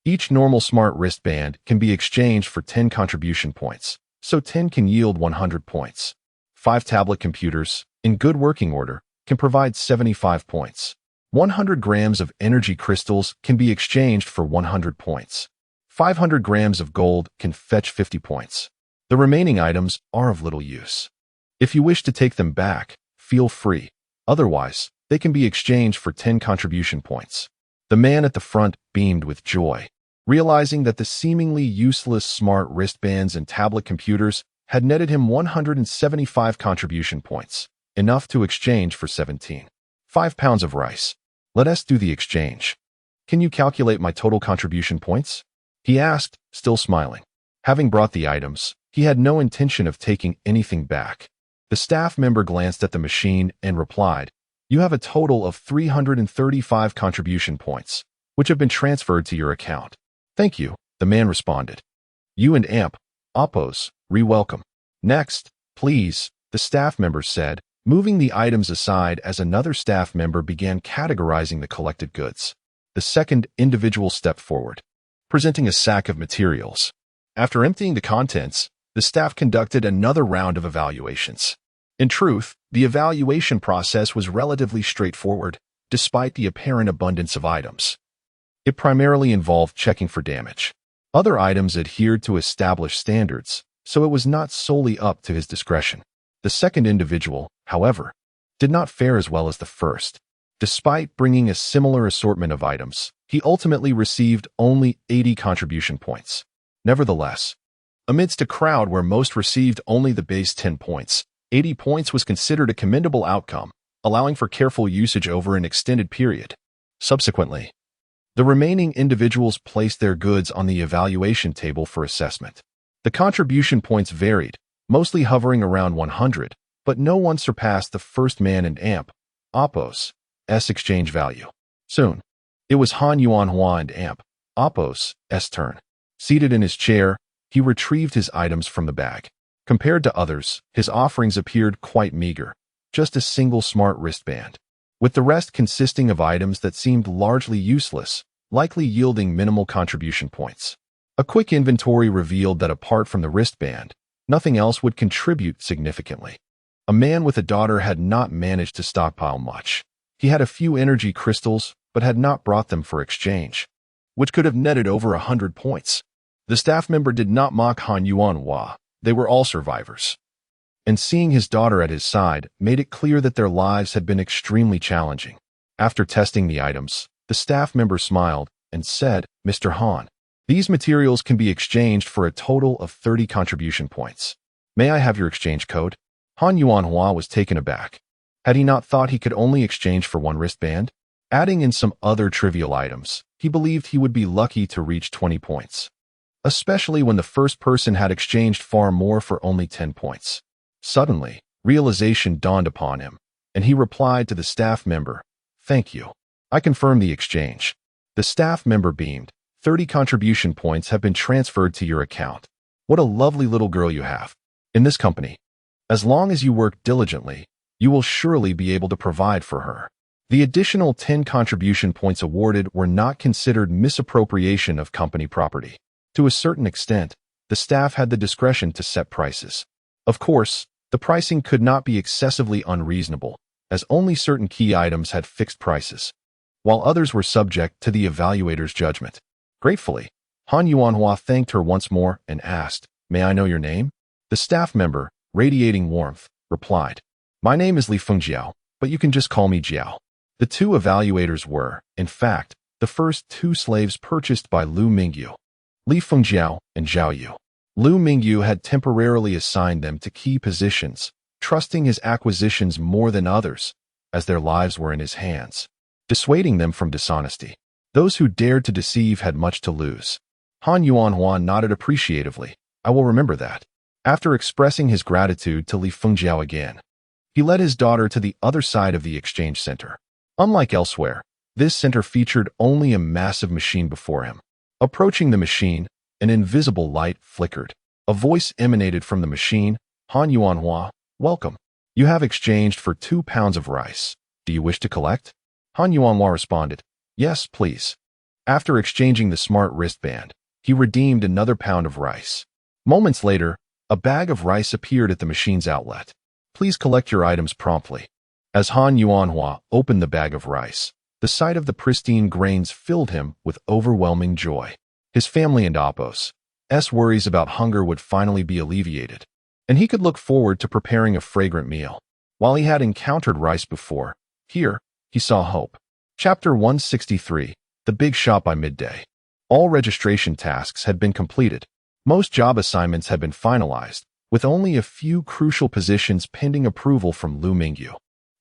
A: each normal smart wristband can be exchanged for 10 contribution points, so 10 can yield 100 points. 5 tablet computers, in good working order, can provide 75 points. 100 grams of energy crystals can be exchanged for 100 points. 500 grams of gold can fetch 50 points. The remaining items are of little use. If you wish to take them back, feel free. Otherwise, they can be exchanged for 10 contribution points." The man at the front beamed with joy, realizing that the seemingly useless smart wristbands and tablet computers had netted him 175 contribution points, enough to exchange for 17. 5 pounds of rice. Let us do the exchange. Can you calculate my total contribution points? He asked, still smiling. Having brought the items, he had no intention of taking anything back. The staff member glanced at the machine and replied, "You have a total of 335 contribution points, which have been transferred to your account." "Thank you," the man responded. "You and Amp, Oppos, re-welcome." "Next, please," the staff member said, moving the items aside as another staff member began categorizing the collected goods. The second individual stepped forward, presenting a sack of materials. After emptying the contents, the staff conducted another round of evaluations. In truth, the evaluation process was relatively straightforward, despite the apparent abundance of items. It primarily involved checking for damage. Other items adhered to established standards, so it was not solely up to his discretion. The second individual, however, did not fare as well as the first. Despite bringing a similar assortment of items, he ultimately received only 80 contribution points. Nevertheless, amidst a crowd where most received only the base 10 points, 80 points was considered a commendable outcome, allowing for careful usage over an extended period. Subsequently, the remaining individuals placed their goods on the evaluation table for assessment. The contribution points varied, mostly hovering around 100, but no one surpassed the first man and Amp, Oppos' exchange value. Soon, it was Han Yuanhua and Amp, Oppos' turn. Seated in his chair, he retrieved his items from the bag. Compared to others, his offerings appeared quite meager, just a single smart wristband, with the rest consisting of items that seemed largely useless, likely yielding minimal contribution points. A quick inventory revealed that apart from the wristband, nothing else would contribute significantly. A man with a daughter had not managed to stockpile much. He had a few energy crystals, but had not brought them for exchange, which could have netted over 100 points. The staff member did not mock Han Yuanhua. They were all survivors. And seeing his daughter at his side made it clear that their lives had been extremely challenging. After testing the items, the staff member smiled and said, "Mr. Han, these materials can be exchanged for a total of 30 contribution points. May I have your exchange code?" Han Yuanhua was taken aback. Had he not thought he could only exchange for one wristband? Adding in some other trivial items, he believed he would be lucky to reach 20 points. Especially when the first person had exchanged far more for only 10 points. Suddenly, realization dawned upon him, and he replied to the staff member, "Thank you. I confirm the exchange." The staff member beamed. 30 contribution points have been transferred to your account. What a lovely little girl you have. In this company, as long as you work diligently, you will surely be able to provide for her. The additional 10 contribution points awarded were not considered misappropriation of company property. To a certain extent, the staff had the discretion to set prices. Of course, the pricing could not be excessively unreasonable, as only certain key items had fixed prices, while others were subject to the evaluator's judgment. Gratefully, Han Yuanhua thanked her once more and asked, "May I know your name?" The staff member, radiating warmth, replied, "My name is Li Fengjiao, but you can just call me Jiao." The two evaluators were, in fact, the first two slaves purchased by Liu Mingyu, Li Fengjiao and Zhao Yu. Liu Mingyu had temporarily assigned them to key positions, trusting his acquisitions more than others, as their lives were in his hands, dissuading them from dishonesty. Those who dared to deceive had much to lose. Han Yuanhua nodded appreciatively. "I will remember that." After expressing his gratitude to Li Fengjiao again, he led his daughter to the other side of the exchange center. Unlike elsewhere, this center featured only a massive machine before him. Approaching the machine, an invisible light flickered. A voice emanated from the machine. "Han Yuanhua, welcome. You have exchanged for 2 pounds of rice. Do you wish to collect?" Han Yuanhua responded, "Yes, please." After exchanging the smart wristband, he redeemed another pound of rice. Moments later, a bag of rice appeared at the machine's outlet. "Please collect your items promptly." As Han Yuanhua opened the bag of rice, the sight of the pristine grains filled him with overwhelming joy. His family and Oppos' worries about hunger would finally be alleviated, and he could look forward to preparing a fragrant meal. While he had encountered rice before, here, he saw hope. Chapter 163, The Big Shop by midday. All registration tasks had been completed. Most job assignments had been finalized, with only a few crucial positions pending approval from Liu Mingyu.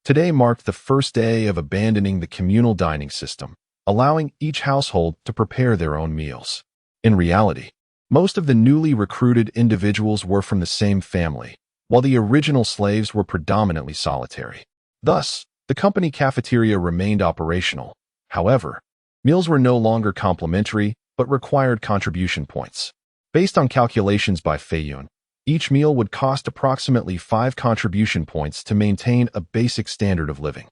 A: Today marked the first day of abandoning the communal dining system, allowing each household to prepare their own meals. In reality, most of the newly recruited individuals were from the same family, while the original slaves were predominantly solitary. Thus, the company cafeteria remained operational. However, meals were no longer complimentary but required contribution points. Based on calculations by Feiyun, each meal would cost approximately 5 contribution points to maintain a basic standard of living.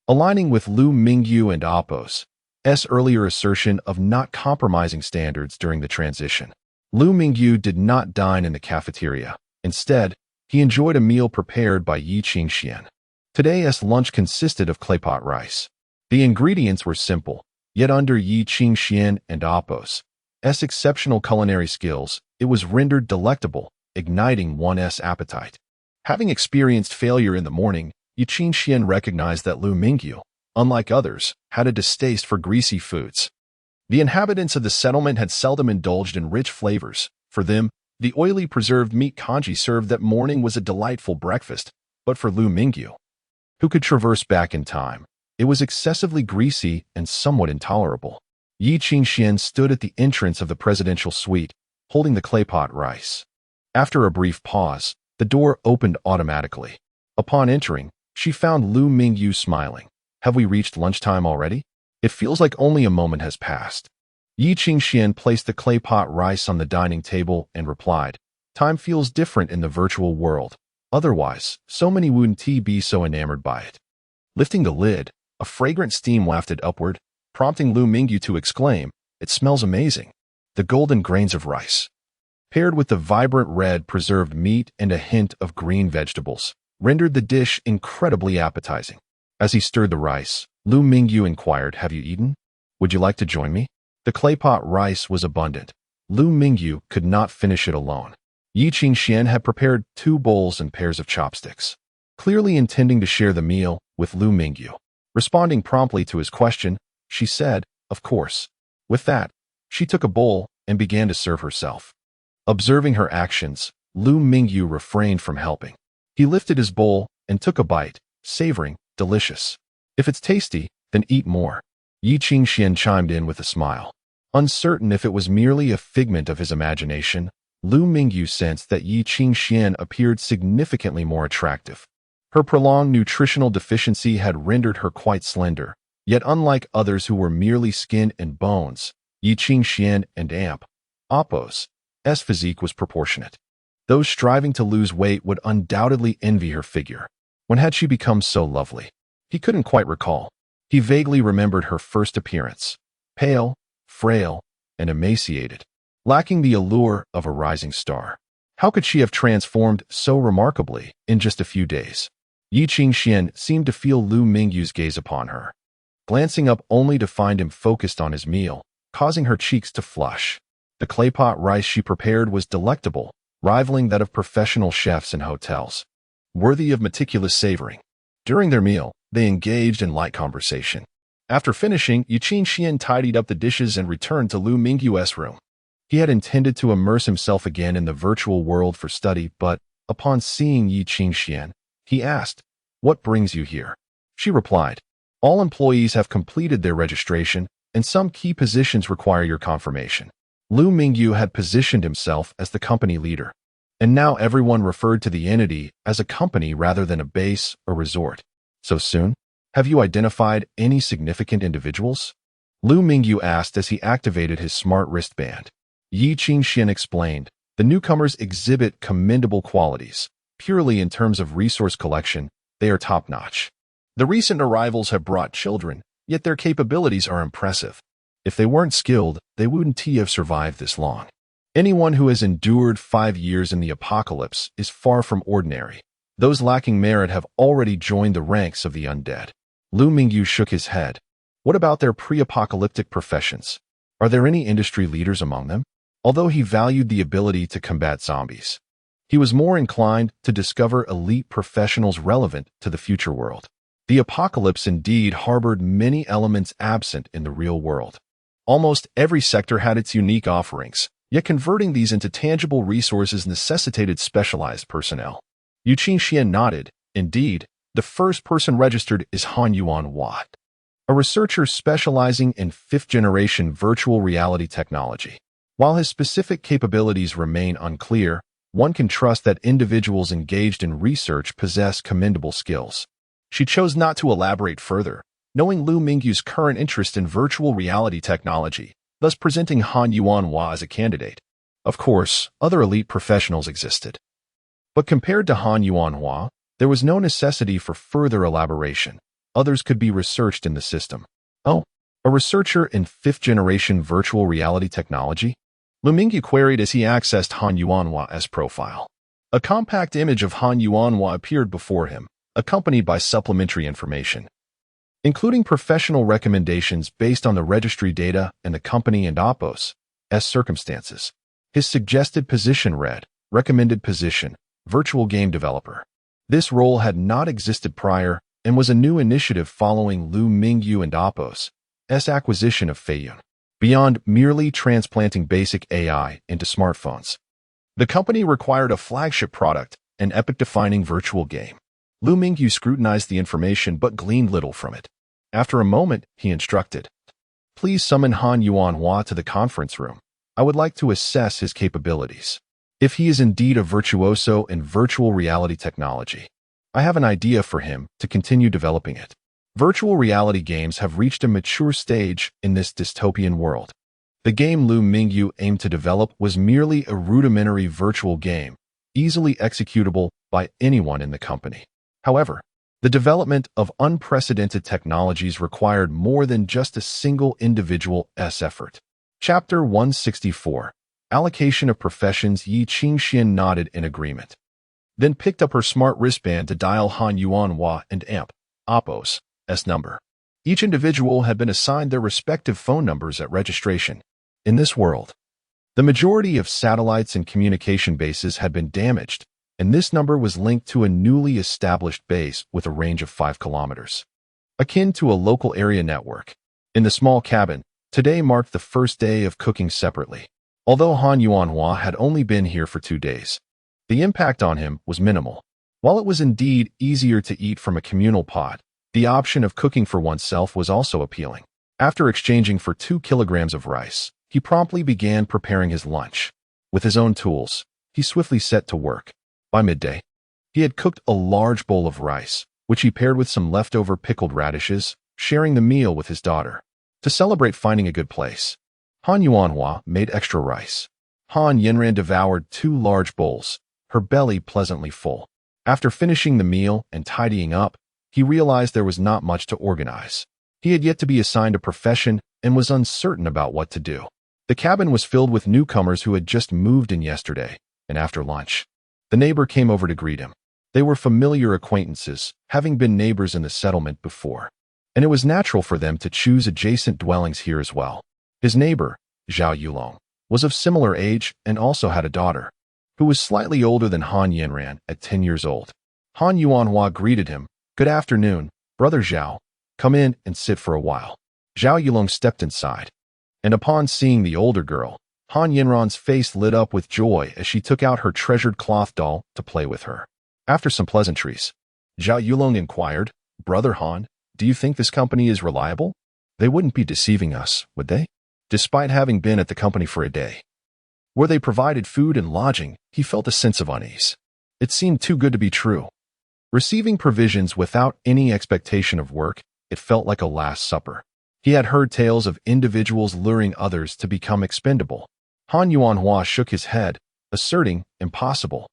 A: Aligning with Liu Mingyu and Apos' earlier assertion of not compromising standards during the transition, Liu Mingyu did not dine in the cafeteria. Instead, he enjoyed a meal prepared by Yi Qingxian. Today's lunch consisted of claypot rice. The ingredients were simple, yet under Yi Qingxian and Apos' exceptional culinary skills, it was rendered delectable, igniting one's appetite. Having experienced failure in the morning, Yi Qingxian recognized that Liu Mingyu, unlike others, had a distaste for greasy foods. The inhabitants of the settlement had seldom indulged in rich flavors. For them, the oily preserved meat congee served that morning was a delightful breakfast, but for Liu Mingyu, who could traverse back in time, it was excessively greasy and somewhat intolerable. Yi Qingxian stood at the entrance of the presidential suite, holding the claypot rice. After a brief pause, the door opened automatically. Upon entering, she found Liu Mingyu smiling. "Have we reached lunchtime already? It feels like only a moment has passed." Yi Qingxian placed the claypot rice on the dining table and replied, "Time feels different in the virtual world. Otherwise, so many wouldn't be so enamored by it." Lifting the lid, a fragrant steam wafted upward, prompting Liu Mingyu to exclaim, "It smells amazing." The golden grains of rice, paired with the vibrant red preserved meat and a hint of green vegetables, rendered the dish incredibly appetizing. As he stirred the rice, Liu Mingyu inquired, "Have you eaten? Would you like to join me?" The claypot rice was abundant. Liu Mingyu could not finish it alone. Yi Qingxian had prepared 2 bowls and pairs of chopsticks, clearly intending to share the meal with Liu Mingyu. Responding promptly to his question, she said, "Of course." With that, she took a bowl and began to serve herself. Observing her actions, Liu Mingyu refrained from helping. He lifted his bowl and took a bite, savoring, "Delicious. If it's tasty, then eat more." Yi Qingxian chimed in with a smile. Uncertain if it was merely a figment of his imagination, Liu Mingyu sensed that Yi Qingxian appeared significantly more attractive. Her prolonged nutritional deficiency had rendered her quite slender, yet unlike others who were merely skin and bones, Yi Qingxian and Apos' physique was proportionate. Those striving to lose weight would undoubtedly envy her figure. When had she become so lovely? He couldn't quite recall. He vaguely remembered her first appearance, pale, frail, and emaciated, lacking the allure of a rising star. How could she have transformed so remarkably in just a few days? Yi Qingxian seemed to feel Liu Mingyu's gaze upon her, glancing up only to find him focused on his meal, causing her cheeks to flush. The claypot rice she prepared was delectable, rivaling that of professional chefs in hotels, worthy of meticulous savoring. During their meal, they engaged in light conversation. After finishing, Yi Qingxian tidied up the dishes and returned to Liu Mingyu's room. He had intended to immerse himself again in the virtual world for study, but upon seeing Yi Qingxian, he asked, "What brings you here?" She replied, "All employees have completed their registration, and some key positions require your confirmation." Liu Mingyu had positioned himself as the company leader, and now everyone referred to the entity as a company rather than a base or resort. "So soon? Have you identified any significant individuals?" Liu Mingyu asked as he activated his smart wristband. Yi Qingxian explained, "The newcomers exhibit commendable qualities. Purely in terms of resource collection, they are top-notch. The recent arrivals have brought children, yet their capabilities are impressive. If they weren't skilled, they wouldn't have survived this long. Anyone who has endured 5 years in the apocalypse is far from ordinary. Those lacking merit have already joined the ranks of the undead." Liu Mingyu shook his head. "What about their pre-apocalyptic professions? Are there any industry leaders among them?" Although he valued the ability to combat zombies, he was more inclined to discover elite professionals relevant to the future world. The apocalypse indeed harbored many elements absent in the real world. Almost every sector had its unique offerings, yet converting these into tangible resources necessitated specialized personnel. Yi Qingxian nodded. Indeed, The first person registered is Han Yuanhua, a researcher specializing in fifth-generation virtual reality technology. While his specific capabilities remain unclear, one can trust that individuals engaged in research possess commendable skills. She chose not to elaborate further, knowing Liu Mingyu's current interest in virtual reality technology, thus presenting Han Yuanhua as a candidate. Of course, other elite professionals existed. But compared to Han Yuanhua, there was no necessity for further elaboration. Others could be researched in the system. Oh, a researcher in fifth-generation virtual reality technology? Liu Mingyu queried as he accessed Han Yuanhua's profile. A compact image of Han Yuanhua appeared before him, accompanied by supplementary information, including professional recommendations based on the registry data and the company and Oppos's circumstances. His suggested position read, recommended position, virtual game developer. This role had not existed prior and was a new initiative following Liu Mingyu and Oppos's acquisition of Feiyun. Beyond merely transplanting basic AI into smartphones, the company required a flagship product, an epoch-defining virtual game. Liu Mingyu scrutinized the information but gleaned little from it. After a moment, he instructed, "Please summon Han Yuanhua to the conference room. I would like to assess his capabilities. If he is indeed a virtuoso in virtual reality technology, I have an idea for him to continue developing it." Virtual reality games have reached a mature stage in this dystopian world. The game Liu Mingyu aimed to develop was merely a rudimentary virtual game, easily executable by anyone in the company. However, the development of unprecedented technologies required more than just a single individual's effort. Chapter 164. Allocation of Professions. Yi Qingxian nodded in agreement, then picked up her smart wristband to dial Han Yuanhua and Oppos's number. Each individual had been assigned their respective phone numbers at registration. In this world, the majority of satellites and communication bases had been damaged, and this number was linked to a newly established base with a range of 5 kilometers, akin to a local area network. In the small cabin, today marked the first day of cooking separately. Although Han Yuanhua had only been here for 2 days, the impact on him was minimal. While it was indeed easier to eat from a communal pot, the option of cooking for oneself was also appealing. After exchanging for 2 kilograms of rice, he promptly began preparing his lunch. With his own tools, he swiftly set to work. By midday, he had cooked a large bowl of rice, which he paired with some leftover pickled radishes, sharing the meal with his daughter. To celebrate finding a good place, Han Yuanhua made extra rice. Han Yinran devoured 2 large bowls, her belly pleasantly full. After finishing the meal and tidying up, he realized there was not much to organize. He had yet to be assigned a profession and was uncertain about what to do. The cabin was filled with newcomers who had just moved in yesterday, and after lunch, the neighbor came over to greet him. They were familiar acquaintances, having been neighbors in the settlement before, and it was natural for them to choose adjacent dwellings here as well. His neighbor, Zhao Yulong, was of similar age and also had a daughter, who was slightly older than Han Yinran at 10 years old. Han Yuanhua greeted him. "Good afternoon, Brother Zhao. Come in and sit for a while." Zhao Yulong stepped inside, and upon seeing the older girl, Han Yinran's face lit up with joy as she took out her treasured cloth doll to play with her. After some pleasantries, Zhao Yulong inquired, "Brother Han, do you think this company is reliable? They wouldn't be deceiving us, would they?" Despite having been at the company for a day, where they provided food and lodging, he felt a sense of unease. It seemed too good to be true. Receiving provisions without any expectation of work, it felt like a last supper. He had heard tales of individuals luring others to become expendable. Han Yuanhua shook his head, asserting, "Impossible.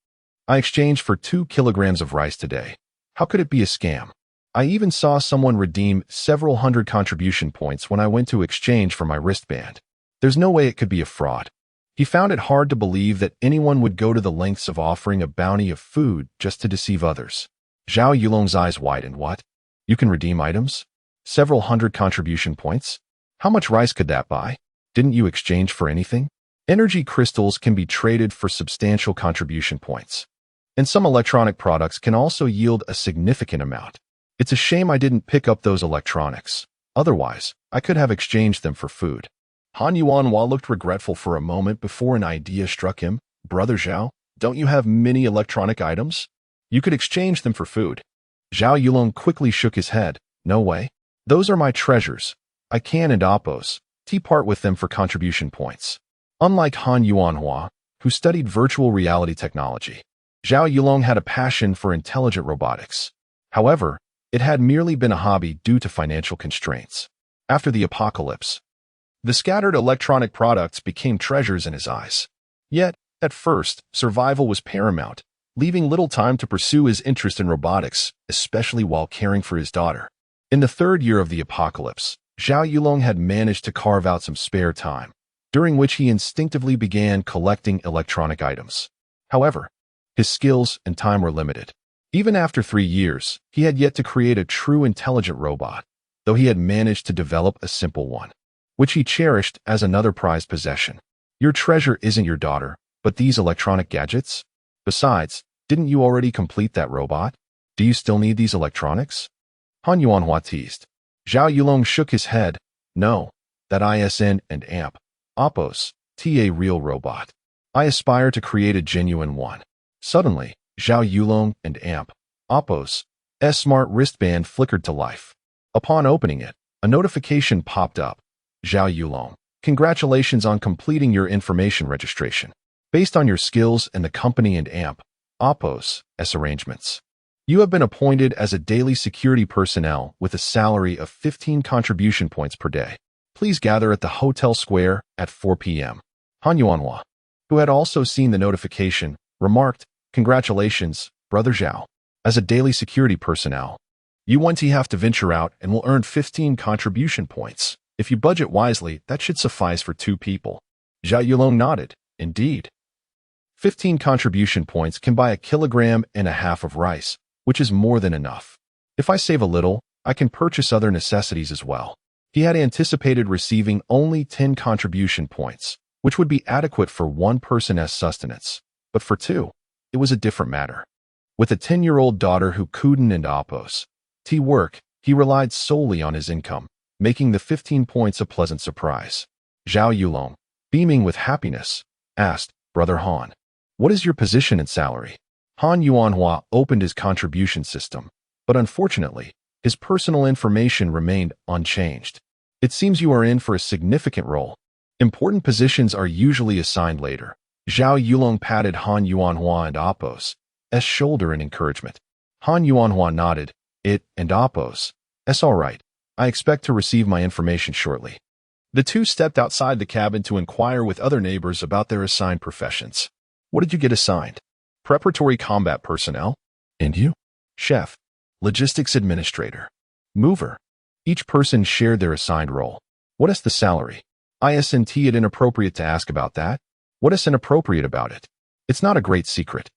A: I exchanged for 2 kilograms of rice today. How could it be a scam? I even saw someone redeem several hundred contribution points when I went to exchange for my wristband. There's no way it could be a fraud." He found it hard to believe that anyone would go to the lengths of offering a bounty of food just to deceive others. Zhao Yulong's eyes widened. "What? You can redeem items? Several hundred contribution points? How much rice could that buy? Didn't you exchange for anything?" Energy crystals can be traded for substantial contribution points, and some electronic products can also yield a significant amount. It's a shame I didn't pick up those electronics. Otherwise, I could have exchanged them for food. Han Yuanhua looked regretful for a moment before an idea struck him. "Brother Zhao, don't you have many electronic items? You could exchange them for food." Zhao Yulong quickly shook his head. No way. Those are my treasures. I can and oppose. Part with them for contribution points. Unlike Han Yuanhua, who studied virtual reality technology, Zhao Yulong had a passion for intelligent robotics. However, it had merely been a hobby due to financial constraints. After the apocalypse, the scattered electronic products became treasures in his eyes. Yet, at first, survival was paramount, leaving little time to pursue his interest in robotics, especially while caring for his daughter. In the third year of the apocalypse, Zhao Yulong had managed to carve out some spare time, during which he instinctively began collecting electronic items. However, his skills and time were limited. Even after 3 years, he had yet to create a true intelligent robot, though he had managed to develop a simple one, which he cherished as another prized possession. Your treasure isn't your daughter, but these electronic gadgets? Besides, didn't you already complete that robot? Do you still need these electronics? Han Yuanhua teased. Zhao Yulong shook his head. No, that ISN and AMP. Oppos, a real robot. I aspire to create a genuine one. Suddenly, Zhao Yulong and AMP. Oppos, smart wristband flickered to life. Upon opening it, a notification popped up. Zhao Yulong, congratulations on completing your information registration. Based on your skills and the company and AMP, Oppos, arrangements, you have been appointed as a daily security personnel with a salary of 15 contribution points per day. Please gather at the Hotel Square at 4 p.m. Han Yuanhua, who had also seen the notification, remarked, congratulations, Brother Zhao. As a daily security personnel, you won't have to venture out and will earn 15 contribution points. If you budget wisely, that should suffice for 2 people. Zhao Yulong nodded. Indeed. 15 contribution points can buy 1.5 kilograms of rice, which is more than enough. If I save a little, I can purchase other necessities as well. He had anticipated receiving only 10 contribution points, which would be adequate for one person's sustenance. But for 2, it was a different matter. With a 10-year-old daughter who couldn't and oppose work, he relied solely on his income, making the 15 points a pleasant surprise. Zhao Yulong, beaming with happiness, asked, Brother Han, what is your position and salary? Han Yuanhua opened his contribution system, but unfortunately, his personal information remained unchanged. It seems you are in for a significant role. Important positions are usually assigned later. Zhao Yulong patted Han Yuanhua and Oppos' shoulder in encouragement. Han Yuanhua nodded. It and Oppos' all right. I expect to receive my information shortly. The two stepped outside the cabin to inquire with other neighbors about their assigned professions. What did you get assigned? Preparatory combat personnel. And you? Chef. Logistics administrator. Mover. Each person shared their assigned role. What is the salary? Isn't it inappropriate to ask about that? What is inappropriate about it? It's not a great secret.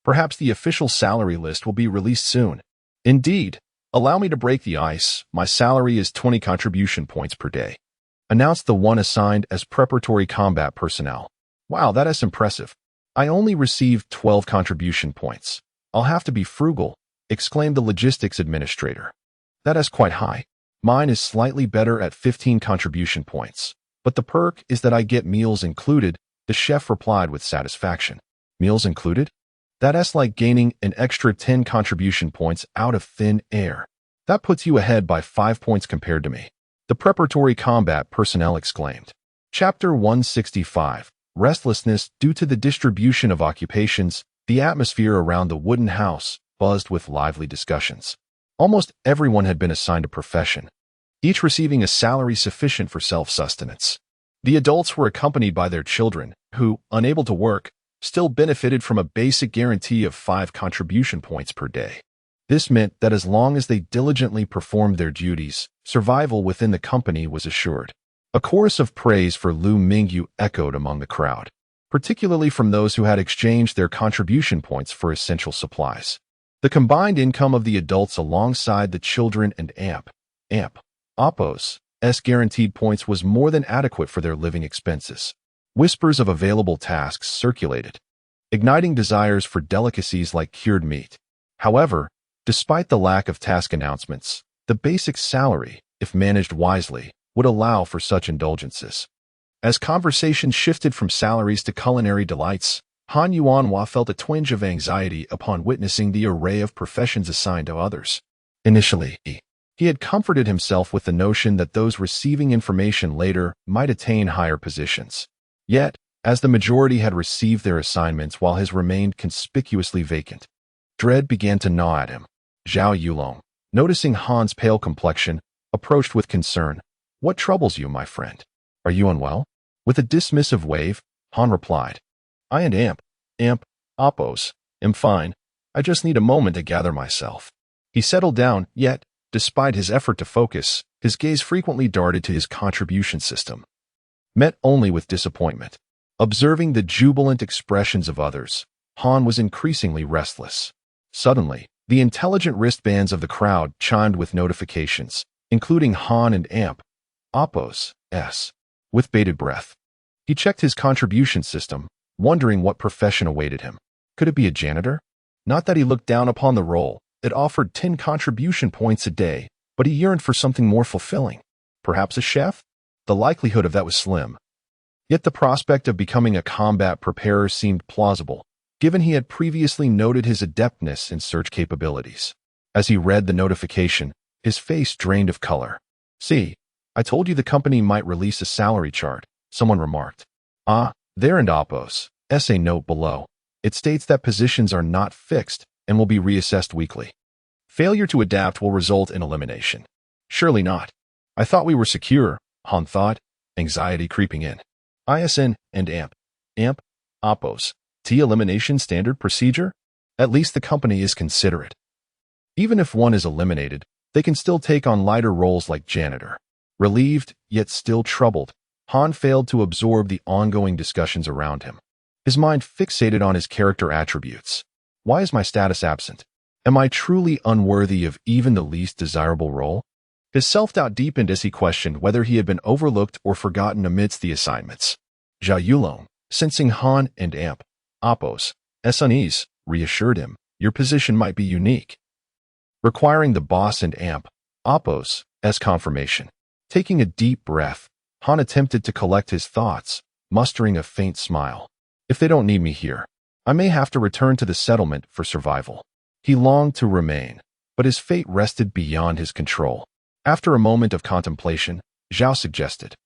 A: Perhaps the official salary list will be released soon. Indeed. Allow me to break the ice. My salary is 20 contribution points per day. Announced the one assigned as preparatory combat personnel. Wow, that is impressive. I only received 12 contribution points. I'll have to be frugal, exclaimed the logistics administrator. That is quite high. Mine is slightly better at 15 contribution points. But the perk is that I get meals included, the chef replied with satisfaction. Meals included? That's like gaining an extra 10 contribution points out of thin air. That puts you ahead by 5 points compared to me. The preparatory combat personnel exclaimed. Chapter 165. Restlessness due to the distribution of occupations, the atmosphere around the wooden house buzzed with lively discussions. Almost everyone had been assigned a profession, each receiving a salary sufficient for self-sustenance. The adults were accompanied by their children, who, unable to work, still benefited from a basic guarantee of 5 contribution points per day. This meant that as long as they diligently performed their duties, survival within the company was assured. A chorus of praise for Liu Mingyu echoed among the crowd, particularly from those who had exchanged their contribution points for essential supplies. The combined income of the adults alongside the children and Oppos' guaranteed points was more than adequate for their living expenses. Whispers of available tasks circulated, igniting desires for delicacies like cured meat. However, despite the lack of task announcements, the basic salary, if managed wisely, would allow for such indulgences. As conversation shifted from salaries to culinary delights, Han Yuanhua felt a twinge of anxiety upon witnessing the array of professions assigned to others. Initially, he had comforted himself with the notion that those receiving information later might attain higher positions. Yet, as the majority had received their assignments while his remained conspicuously vacant, dread began to gnaw at him. Zhao Yulong, noticing Han's pale complexion, approached with concern. "What troubles you, my friend? Are you unwell?" With a dismissive wave, Han replied, "I and Amp, Oppos, am fine. I just need a moment to gather myself." He settled down, yet, despite his effort to focus, his gaze frequently darted to his contribution system. Met only with disappointment. Observing the jubilant expressions of others, Han was increasingly restless. Suddenly, the intelligent wristbands of the crowd chimed with notifications, including Han and Oppos. With bated breath, he checked his contribution system, wondering what profession awaited him. Could it be a janitor? Not that he looked down upon the role. It offered 10 contribution points a day, but he yearned for something more fulfilling. Perhaps a chef? The likelihood of that was slim. Yet the prospect of becoming a combat preparer seemed plausible, given he had previously noted his adeptness in search capabilities. As he read the notification, his face drained of color. "See, I told you the company might release a salary chart," someone remarked. There and Oppos. Essay note below. It states that positions are not fixed and will be reassessed weekly. Failure to adapt will result in elimination. Surely not. I thought we were secure, Han thought, anxiety creeping in. ISN and Oppos. Elimination standard procedure? At least the company is considerate. Even if one is eliminated, they can still take on lighter roles like janitor. Relieved, yet still troubled, Han failed to absorb the ongoing discussions around him. His mind fixated on his character attributes. Why is my status absent? Am I truly unworthy of even the least desirable role? His self-doubt deepened as he questioned whether he had been overlooked or forgotten amidst the assignments. Zhao Yulong, sensing Han and Oppos' unease, reassured him, "Your position might be unique," requiring the boss and Oppos' confirmation. Taking a deep breath, Han attempted to collect his thoughts, mustering a faint smile. "If they don't need me here, I may have to return to the settlement for survival." He longed to remain, but his fate rested beyond his control. After a moment of contemplation, Zhao suggested,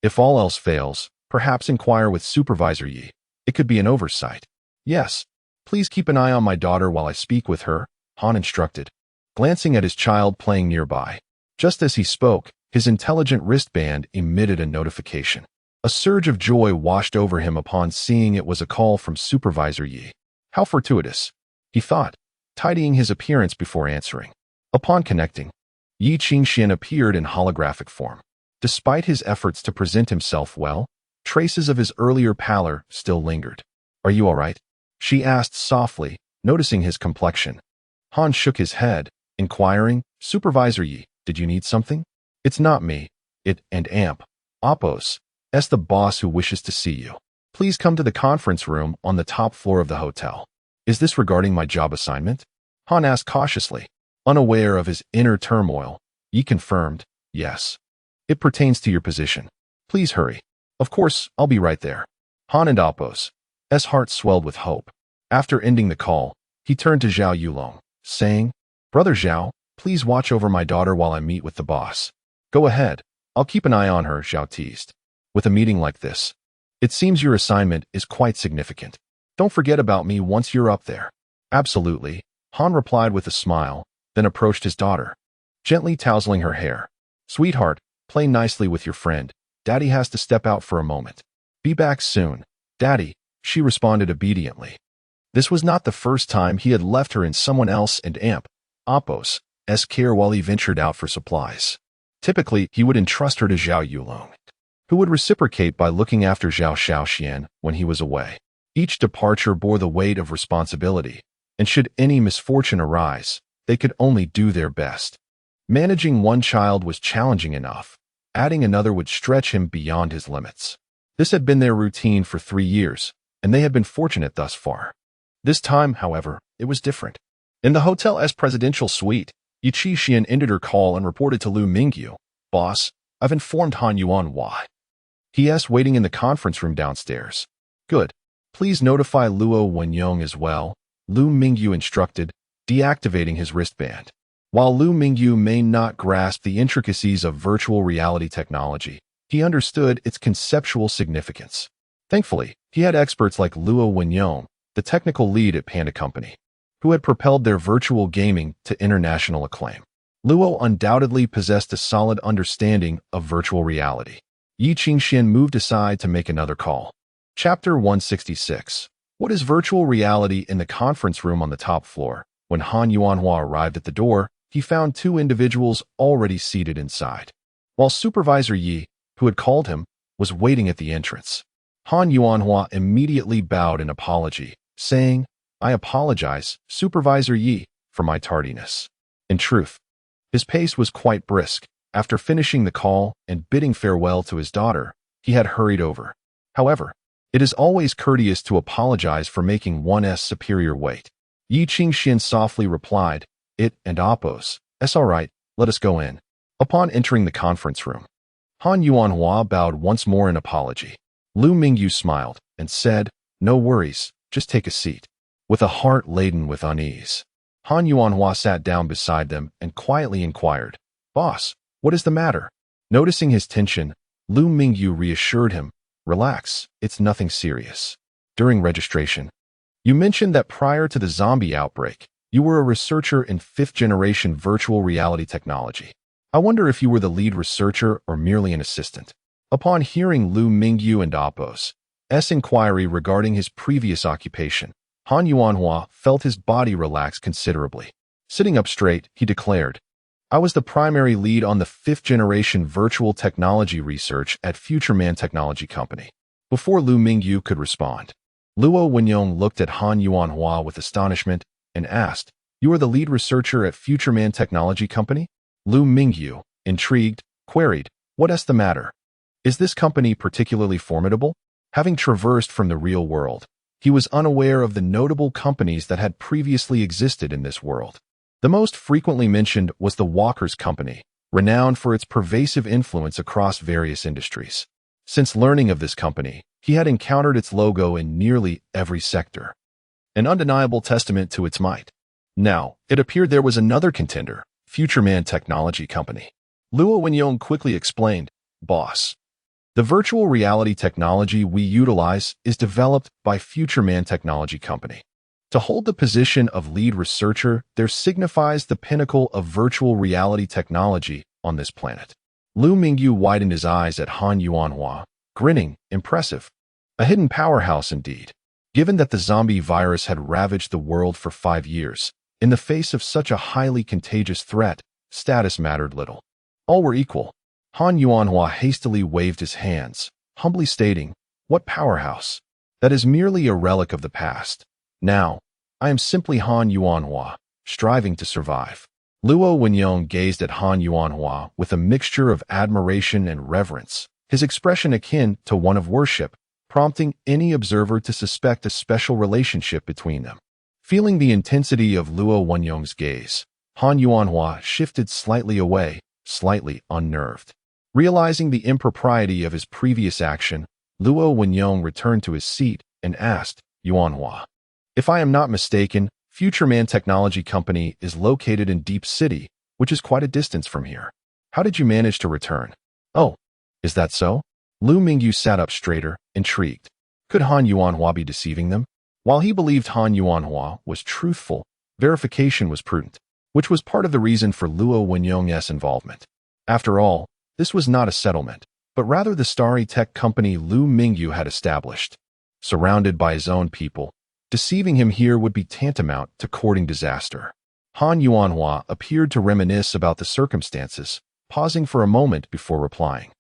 A: "If all else fails, perhaps inquire with Supervisor Yi. It could be an oversight." "Yes, please keep an eye on my daughter while I speak with her," Han instructed, glancing at his child playing nearby. Just as he spoke, his intelligent wristband emitted a notification. A surge of joy washed over him upon seeing it was a call from Supervisor Yi. How fortuitous, he thought, tidying his appearance before answering. Upon connecting, Yi Qingxian appeared in holographic form. Despite his efforts to present himself well, traces of his earlier pallor still lingered. "Are you all right?" she asked softly, noticing his complexion. Han shook his head, inquiring, "Supervisor Yi, did you need something?" "It's not me. Oppos. The boss who wishes to see you. Please come to the conference room on the top floor of the hotel." "Is this regarding my job assignment?" Han asked cautiously. Unaware of his inner turmoil, Yi confirmed, "Yes. It pertains to your position. Please hurry." "Of course, I'll be right there." Han and Oppos' heart swelled with hope. After ending the call, he turned to Zhao Yulong, saying, "Brother Zhao, please watch over my daughter while I meet with the boss." "Go ahead. I'll keep an eye on her," Zhao teased. "With a meeting like this, it seems your assignment is quite significant. Don't forget about me once you're up there." "Absolutely," Han replied with a smile, then approached his daughter, gently tousling her hair. "Sweetheart, play nicely with your friend. Daddy has to step out for a moment." "Be back soon, Daddy," she responded obediently. This was not the first time he had left her in someone else and Oppos' care while he ventured out for supplies. Typically, he would entrust her to Zhao Yulong, who would reciprocate by looking after Zhao Shaoxian when he was away. Each departure bore the weight of responsibility, and should any misfortune arise, they could only do their best. Managing one child was challenging enough. Adding another would stretch him beyond his limits. This had been their routine for 3 years, and they had been fortunate thus far. This time, however, it was different. In the hotel's presidential suite, Yi Qingxian ended her call and reported to Liu Mingyu, "Boss, I've informed Han Yuan why. He is waiting in the conference room downstairs." "Good. Please notify Luo Wenyong as well, Liu Mingyu instructed, deactivating his wristband. While Liu Mingyu may not grasp the intricacies of virtual reality technology, he understood its conceptual significance. Thankfully, he had experts like Luo Wenyong, the technical lead at Panda Company, who had propelled their virtual gaming to international acclaim. Luo undoubtedly possessed a solid understanding of virtual reality. Yi Qingxian moved aside to make another call. Chapter 166. What is virtual reality? In the conference room on the top floor, when Han Yuanhua arrived at the door, he found two individuals already seated inside, while Supervisor Yi, who had called him, was waiting at the entrance. Han Yuanhua immediately bowed in apology, saying, "I apologize, Supervisor Yi, for my tardiness." In truth, his pace was quite brisk. After finishing the call and bidding farewell to his daughter, he had hurried over. However, it is always courteous to apologize for making one's superior wait. Yi Qingxian softly replied, "It and Oppos. It's all right, let us go in." Upon entering the conference room, Han Yuanhua bowed once more in apology. Liu Mingyu smiled and said, "No worries, just take a seat." With a heart laden with unease, Han Yuanhua sat down beside them and quietly inquired, "Boss, what is the matter?" Noticing his tension, Liu Mingyu reassured him, "Relax, it's nothing serious." During registration, you mentioned that prior to the zombie outbreak, you were a researcher in fifth-generation virtual reality technology. I wonder if you were the lead researcher or merely an assistant. Upon hearing Liu Mingyu and Oppos' inquiry regarding his previous occupation, Han Yuanhua felt his body relax considerably. Sitting up straight, he declared, "I was the primary lead on the fifth-generation virtual technology research at FutureMan Technology Company." Before Liu Mingyu could respond, Luo Wenyong looked at Han Yuanhua with astonishment and asked, "You are the lead researcher at FutureMan Technology Company?" Liu Mingyu, intrigued, queried, "What's the matter? Is this company particularly formidable?" Having traversed from the real world, he was unaware of the notable companies that had previously existed in this world. The most frequently mentioned was the Walker's Company, renowned for its pervasive influence across various industries. Since learning of this company, he had encountered its logo in nearly every sector, an undeniable testament to its might. Now, it appeared there was another contender, FutureMan Technology Company. Luo Wenyong quickly explained, "Boss, the virtual reality technology we utilize is developed by FutureMan Technology Company. To hold the position of lead researcher, there signifies the pinnacle of virtual reality technology on this planet." Liu Mingyu widened his eyes at Han Yuanhua, grinning, impressive. A hidden powerhouse indeed. Given that the zombie virus had ravaged the world for 5 years, in the face of such a highly contagious threat, status mattered little. All were equal. Han Yuanhua hastily waved his hands, humbly stating, "What powerhouse? That is merely a relic of the past. Now, I am simply Han Yuanhua, striving to survive." Luo Wenyong gazed at Han Yuanhua with a mixture of admiration and reverence, his expression akin to one of worship, prompting any observer to suspect a special relationship between them. Feeling the intensity of Luo Wenyong's gaze, Han Yuanhua shifted slightly away, slightly unnerved. Realizing the impropriety of his previous action, Luo Wenyong returned to his seat and asked, "Yuanhua, if I am not mistaken, FutureMan Technology Company is located in Deep City, which is quite a distance from here. How did you manage to return?" "Oh, is that so?" Liu Mingyu sat up straighter, intrigued. Could Han Yuanhua be deceiving them? While he believed Han Yuanhua was truthful, verification was prudent, which was part of the reason for Luo Wenyong's involvement. After all, this was not a settlement, but rather the starry tech company Liu Mingyu had established. Surrounded by his own people, deceiving him here would be tantamount to courting disaster. Han Yuanhua appeared to reminisce about the circumstances, pausing for a moment before replying.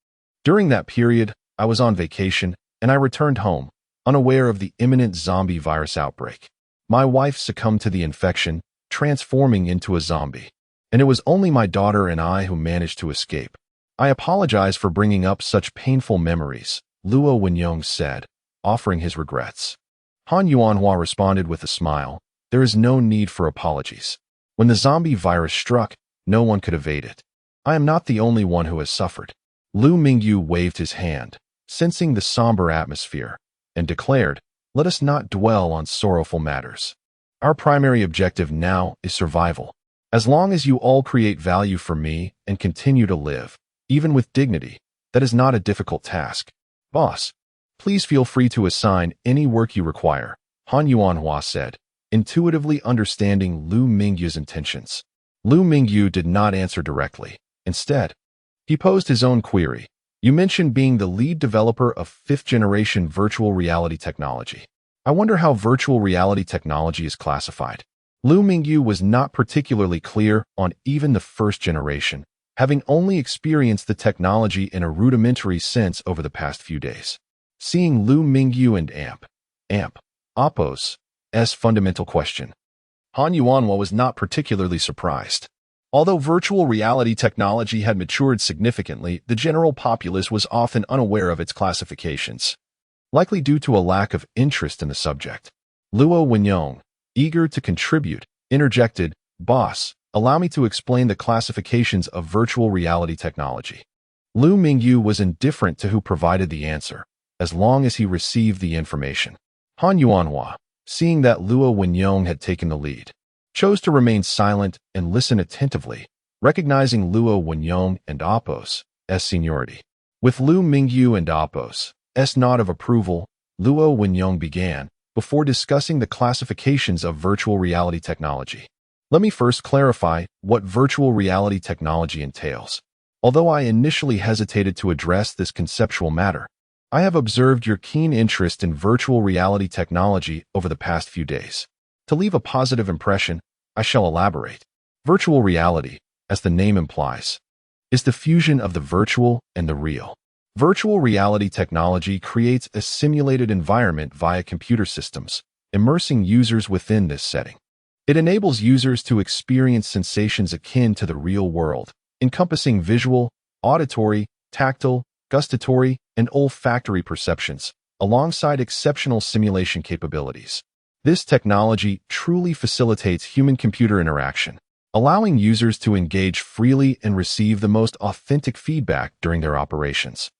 A: "During that period, I was on vacation, and I returned home, unaware of the imminent zombie virus outbreak. My wife succumbed to the infection, transforming into a zombie, and it was only my daughter and I who managed to escape. I apologize for bringing up such painful memories," Luo Wenyong said, offering his regrets. Han Yuanhua responded with a smile, "There is no need for apologies. When the zombie virus struck, no one could evade it. I am not the only one who has suffered." Liu Mingyu waved his hand, sensing the somber atmosphere, and declared, let us not dwell on sorrowful matters. Our primary objective now is survival. As long as you all create value for me and continue to live, even with dignity, that is not a difficult task. Boss, please feel free to assign any work you require, Han Yuanhua said, intuitively understanding Liu Mingyu's intentions. Liu Mingyu did not answer directly. Instead, he posed his own query. You mentioned being the lead developer of fifth-generation virtual reality technology. I wonder how virtual reality technology is classified. Liu Mingyu was not particularly clear on even the first generation, having only experienced the technology in a rudimentary sense over the past few days. Seeing Liu Mingyu and Appos' fundamental question, Han Yuanhua was not particularly surprised. Although virtual reality technology had matured significantly, the general populace was often unaware of its classifications, likely due to a lack of interest in the subject. Luo Wenyong, eager to contribute, interjected, Boss, allow me to explain the classifications of virtual reality technology. Liu Mingyu was indifferent to who provided the answer, as long as he received the information. Han Yuanhua, seeing that Luo Wenyong had taken the lead, chose to remain silent and listen attentively, recognizing Luo Wenyong and Appos' seniority. With Liu Mingyu and Appos' nod of approval, Luo Wenyong began, before discussing the classifications of virtual reality technology. Let me first clarify what virtual reality technology entails. Although I initially hesitated to address this conceptual matter, I have observed your keen interest in virtual reality technology over the past few days. To leave a positive impression, I shall elaborate. Virtual reality, as the name implies, is the fusion of the virtual and the real. Virtual reality technology creates a simulated environment via computer systems, immersing users within this setting. It enables users to experience sensations akin to the real world, encompassing visual, auditory, tactile, gustatory, and olfactory perceptions, alongside exceptional simulation capabilities. This technology truly facilitates human-computer interaction, allowing users to engage freely and receive the most authentic feedback during their operations.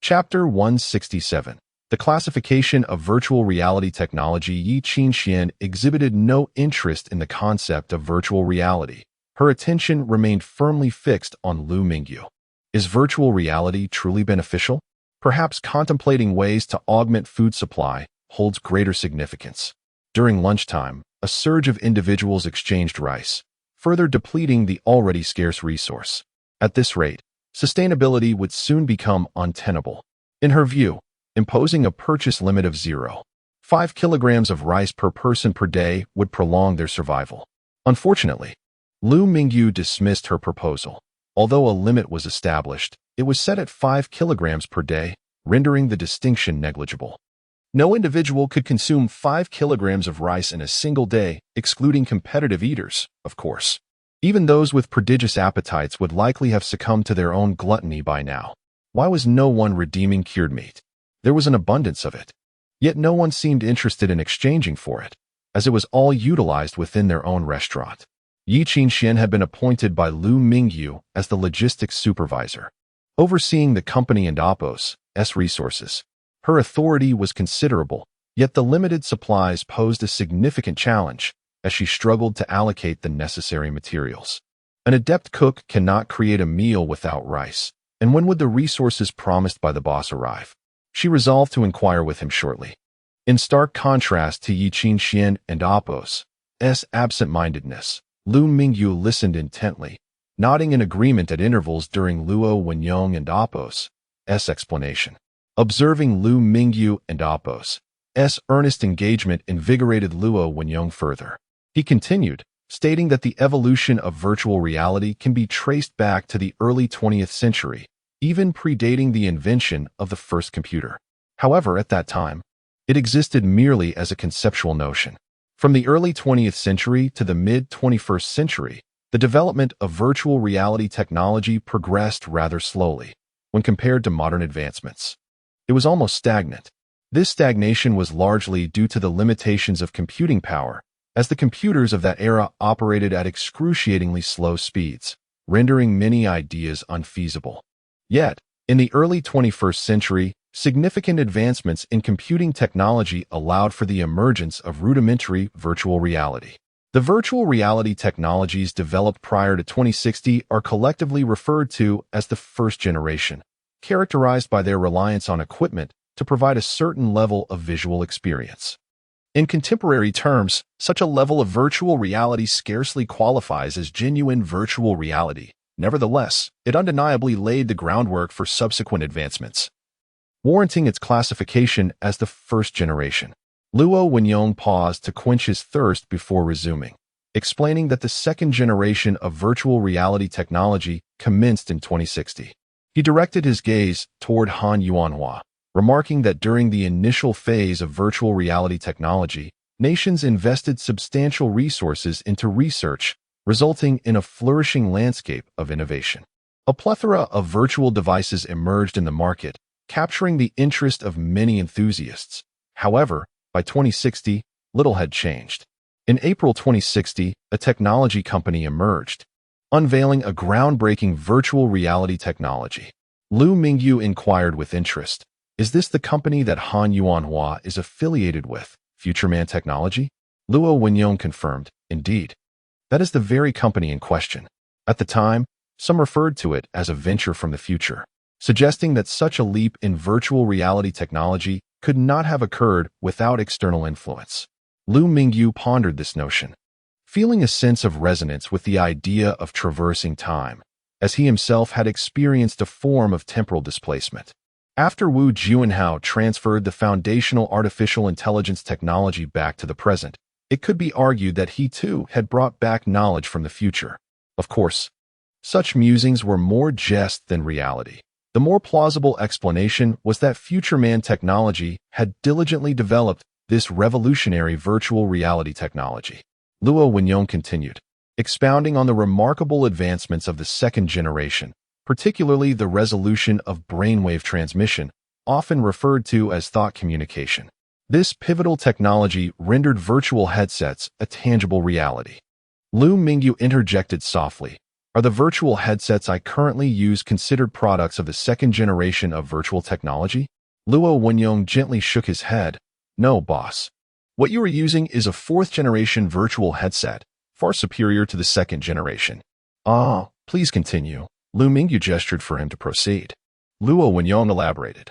A: Chapter 167. The classification of virtual reality technology. Yi Qinxian exhibited no interest in the concept of virtual reality. Her attention remained firmly fixed on Liu Mingyu. Is virtual reality truly beneficial? Perhaps contemplating ways to augment food supply holds greater significance. During lunchtime, a surge of individuals exchanged rice, further depleting the already scarce resource. At this rate, sustainability would soon become untenable. In her view, imposing a purchase limit of 0.5 kilograms of rice per person per day would prolong their survival. Unfortunately, Liu Mingyu dismissed her proposal. Although a limit was established, it was set at 5 kilograms per day, rendering the distinction negligible. No individual could consume 5 kilograms of rice in a single day, excluding competitive eaters, of course. Even those with prodigious appetites would likely have succumbed to their own gluttony by now. Why was no one redeeming cured meat? There was an abundance of it. Yet no one seemed interested in exchanging for it, as it was all utilized within their own restaurant. Yi Qinxian had been appointed by Liu Mingyu as the logistics supervisor, overseeing the company and Appos' resources. Her authority was considerable, yet the limited supplies posed a significant challenge as she struggled to allocate the necessary materials. An adept cook cannot create a meal without rice, and when would the resources promised by the boss arrive? She resolved to inquire with him shortly. In stark contrast to Yi Qinxian and Appos' absent-mindedness, Liu Mingyu listened intently, nodding in agreement at intervals during Luo Wenyong and Appos' explanation. Observing Liu Mingyu and Appos' earnest engagement invigorated Luo Wenyong further. He continued, stating that the evolution of virtual reality can be traced back to the early 20th century, even predating the invention of the first computer. However, at that time, it existed merely as a conceptual notion. From the early 20th century to the mid-21st century, the development of virtual reality technology progressed rather slowly when compared to modern advancements. It was almost stagnant. This stagnation was largely due to the limitations of computing power, as the computers of that era operated at excruciatingly slow speeds, rendering many ideas unfeasible. Yet, in the early 21st century, Significant advancements in computing technology allowed for the emergence of rudimentary virtual reality. The virtual reality technologies developed prior to 2060 are collectively referred to as the first generation, characterized by their reliance on equipment to provide a certain level of visual experience. In contemporary terms, such a level of virtual reality scarcely qualifies as genuine virtual reality. Nevertheless, it undeniably laid the groundwork for subsequent advancements, warranting its classification as the first generation. Liu Mingyu paused to quench his thirst before resuming, explaining that the second generation of virtual reality technology commenced in 2060. He directed his gaze toward Han Yuanhua, remarking that during the initial phase of virtual reality technology, nations invested substantial resources into research, resulting in a flourishing landscape of innovation. A plethora of virtual devices emerged in the market, capturing the interest of many enthusiasts. However, by 2060, little had changed. In April 2060, a technology company emerged, unveiling a groundbreaking virtual reality technology. Liu Mingyu inquired with interest, "Is this the company that Han Yuanhua is affiliated with, Futureman Technology?" Liu Mingyu confirmed, "Indeed. That is the very company in question." At the time, some referred to it as a venture from the future, suggesting that such a leap in virtual reality technology could not have occurred without external influence. Liu Mingyu pondered this notion, feeling a sense of resonance with the idea of traversing time, as he himself had experienced a form of temporal displacement. After Wu Juanhao transferred the foundational artificial intelligence technology back to the present, it could be argued that he too had brought back knowledge from the future. Of course, such musings were more jest than reality. The more plausible explanation was that Futureman Technology had diligently developed this revolutionary virtual reality technology. Liu Mingyu continued, expounding on the remarkable advancements of the second generation, particularly the resolution of brainwave transmission, often referred to as thought communication. This pivotal technology rendered virtual headsets a tangible reality. Liu Mingyu interjected softly, "Are the virtual headsets I currently use considered products of the second generation of virtual technology?" Liu Mingyu gently shook his head. "No, boss. What you are using is a fourth-generation virtual headset, far superior to the second generation." "Ah, please continue." Liu Mingyu gestured for him to proceed. Liu Mingyu elaborated.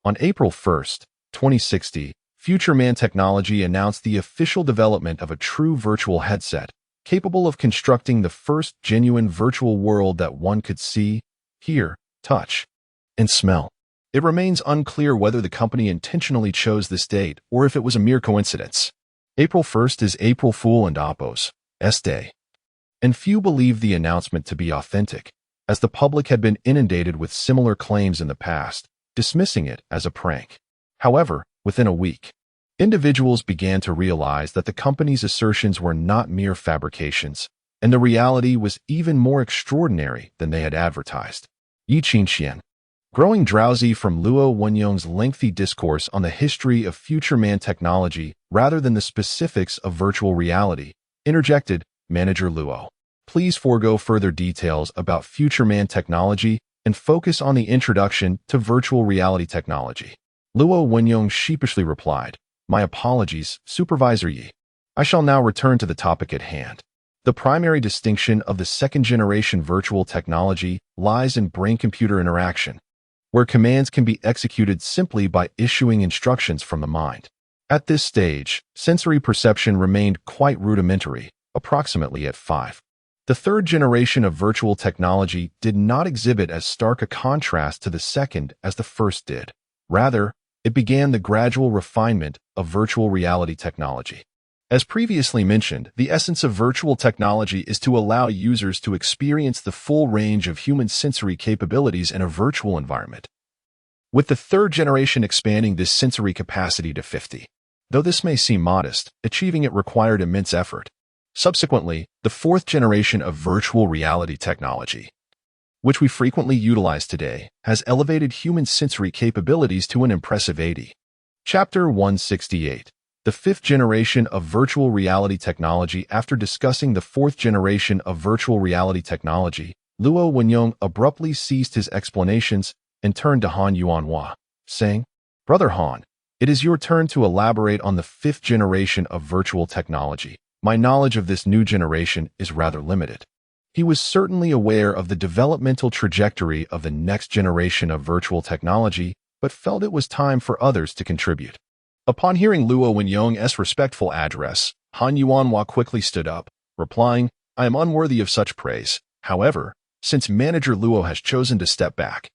A: On April 1st, 2060, Futureman Technology announced the official development of a true virtual headset, capable of constructing the first genuine virtual world that one could see, hear, touch, and smell. It remains unclear whether the company intentionally chose this date or if it was a mere coincidence. April 1st is April Fool and Appo's Day, and few believe the announcement to be authentic, as the public had been inundated with similar claims in the past, dismissing it as a prank. However, within a week, individuals began to realize that the company's assertions were not mere fabrications, and the reality was even more extraordinary than they had advertised. Yi Qingxian, growing drowsy from Liu Wenyong's lengthy discourse on the history of Futureman technology rather than the specifics of virtual reality, interjected, "Manager Liu, please forego further details about Futureman technology and focus on the introduction to virtual reality technology." Liu Wenyong sheepishly replied, "My apologies, Supervisor Yi. I shall now return to the topic at hand. The primary distinction of the second-generation virtual technology lies in brain-computer interaction, where commands can be executed simply by issuing instructions from the mind. At this stage, sensory perception remained quite rudimentary, approximately at 5. The third generation of virtual technology did not exhibit as stark a contrast to the second as the first did. Rather, it began the gradual refinement of virtual reality technology. As previously mentioned, the essence of virtual technology is to allow users to experience the full range of human sensory capabilities in a virtual environment, with the third generation expanding this sensory capacity to 50. Though this may seem modest, achieving it required immense effort. Subsequently, the fourth generation of virtual reality technology, which we frequently utilize today, has elevated human sensory capabilities to an impressive 80. Chapter 168. The fifth generation of virtual reality technology. After discussing the fourth generation of virtual reality technology, Liu Wenyong abruptly ceased his explanations and turned to Han Yuanhua, saying, "Brother Han, it is your turn to elaborate on the fifth generation of virtual technology. My knowledge of this new generation is rather limited." He was certainly aware of the developmental trajectory of the next generation of virtual technology, but felt it was time for others to contribute. Upon hearing Luo Wenyong's respectful address, Han Yuanhua quickly stood up, replying, "I am unworthy of such praise. However, since Manager Luo has chosen to step back,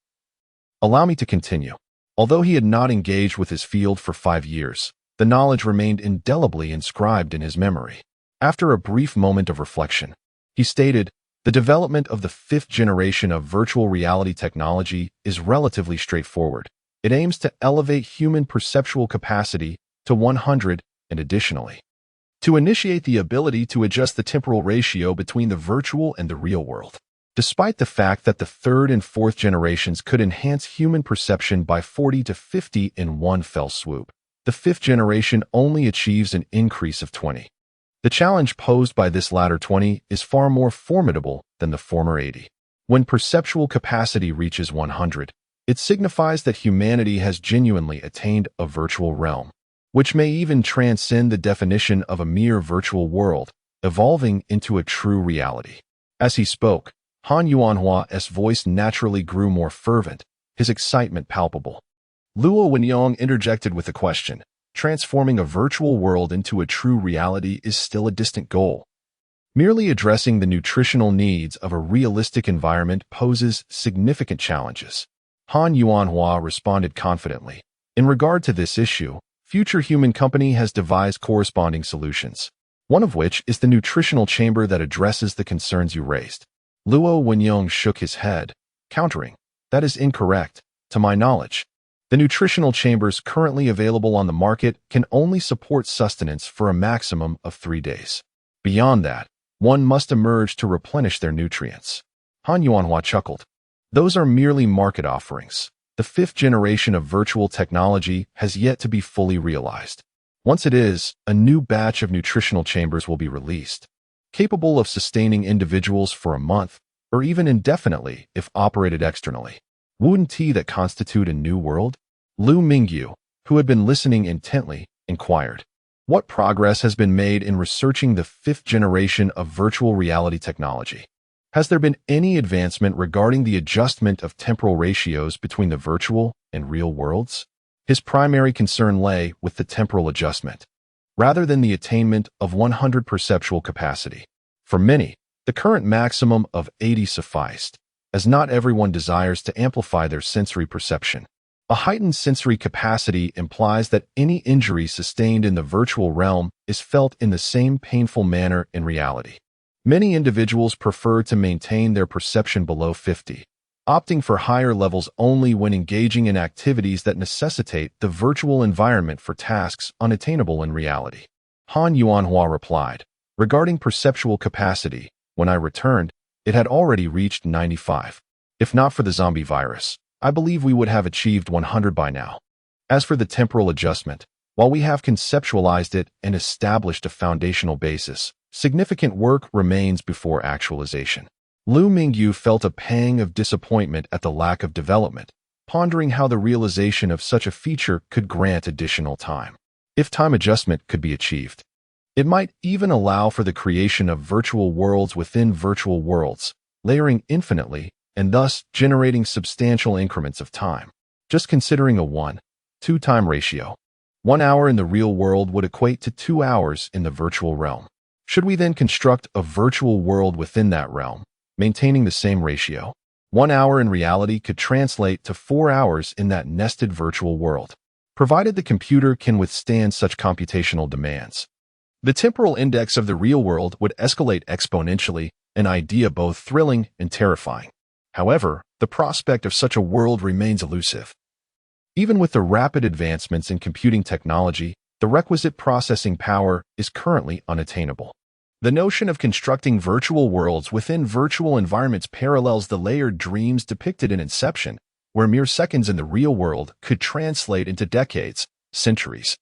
A: allow me to continue." Although he had not engaged with his field for 5 years, the knowledge remained indelibly inscribed in his memory. After a brief moment of reflection, he stated, "The development of the fifth generation of virtual reality technology is relatively straightforward. It aims to elevate human perceptual capacity to 100 and additionally, to initiate the ability to adjust the temporal ratio between the virtual and the real world. Despite the fact that the third and fourth generations could enhance human perception by 40 to 50 in one fell swoop, the fifth generation only achieves an increase of 20. The challenge posed by this latter 20 is far more formidable than the former 80. When perceptual capacity reaches 100, it signifies that humanity has genuinely attained a virtual realm, which may even transcend the definition of a mere virtual world, evolving into a true reality." As he spoke, Han Yuanhua's voice naturally grew more fervent, his excitement palpable. Luo Wenyong interjected with a question, "Transforming a virtual world into a true reality is still a distant goal. Merely addressing the nutritional needs of a realistic environment poses significant challenges." Han Yuanhua responded confidently, "In regard to this issue, Future Human Company has devised corresponding solutions, one of which is the nutritional chamber that addresses the concerns you raised." Luo Wenyong shook his head, countering, "That is incorrect. To my knowledge, the nutritional chambers currently available on the market can only support sustenance for a maximum of 3 days. Beyond that, one must emerge to replenish their nutrients." Han Yuanhua chuckled. "Those are merely market offerings. The fifth generation of virtual technology has yet to be fully realized. Once it is, a new batch of nutritional chambers will be released, capable of sustaining individuals for a month, or even indefinitely if operated externally. Wouldn't that constitute a new world?" Liu Mingyu, who had been listening intently, inquired, "What progress has been made in researching the fifth generation of virtual reality technology? Has there been any advancement regarding the adjustment of temporal ratios between the virtual and real worlds?" His primary concern lay with the temporal adjustment, rather than the attainment of 100 perceptual capacity. For many, the current maximum of 80 sufficed, as not everyone desires to amplify their sensory perception. A heightened sensory capacity implies that any injury sustained in the virtual realm is felt in the same painful manner in reality. Many individuals prefer to maintain their perception below 50, opting for higher levels only when engaging in activities that necessitate the virtual environment for tasks unattainable in reality. Han Yuanhua replied, "Regarding perceptual capacity, when I returned, it had already reached 95. If not for the zombie virus, I believe we would have achieved 100 by now. As for the temporal adjustment, while we have conceptualized it and established a foundational basis, significant work remains before actualization." Liu Mingyu felt a pang of disappointment at the lack of development, pondering how the realization of such a feature could grant additional time. If time adjustment could be achieved, it might even allow for the creation of virtual worlds within virtual worlds, layering infinitely and thus generating substantial increments of time. Just considering a 1:2 time ratio, 1 hour in the real world would equate to 2 hours in the virtual realm. Should we then construct a virtual world within that realm, maintaining the same ratio, 1 hour in reality could translate to 4 hours in that nested virtual world, provided the computer can withstand such computational demands. The temporal index of the real world would escalate exponentially, an idea both thrilling and terrifying. However, the prospect of such a world remains elusive. Even with the rapid advancements in computing technology, the requisite processing power is currently unattainable. The notion of constructing virtual worlds within virtual environments parallels the layered dreams depicted in Inception, where mere seconds in the real world could translate into decades, centuries,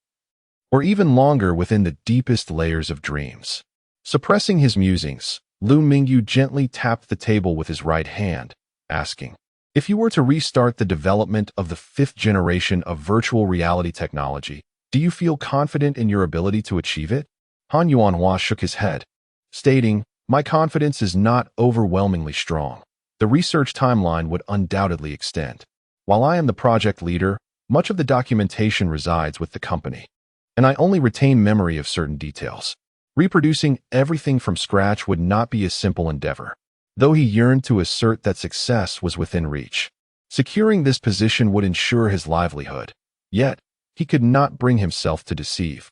A: or even longer within the deepest layers of dreams. Suppressing his musings, Liu Mingyu gently tapped the table with his right hand, asking, If you were to restart the development of the 5th generation of virtual reality technology, do you feel confident in your ability to achieve it? Han Yuanhua shook his head, stating, "My confidence is not overwhelmingly strong. The research timeline would undoubtedly extend. While I am the project leader, much of the documentation resides with the company, and I only retain memory of certain details. Reproducing everything from scratch would not be a simple endeavor." Though he yearned to assert that success was within reach, securing this position would ensure his livelihood. Yet, he could not bring himself to deceive.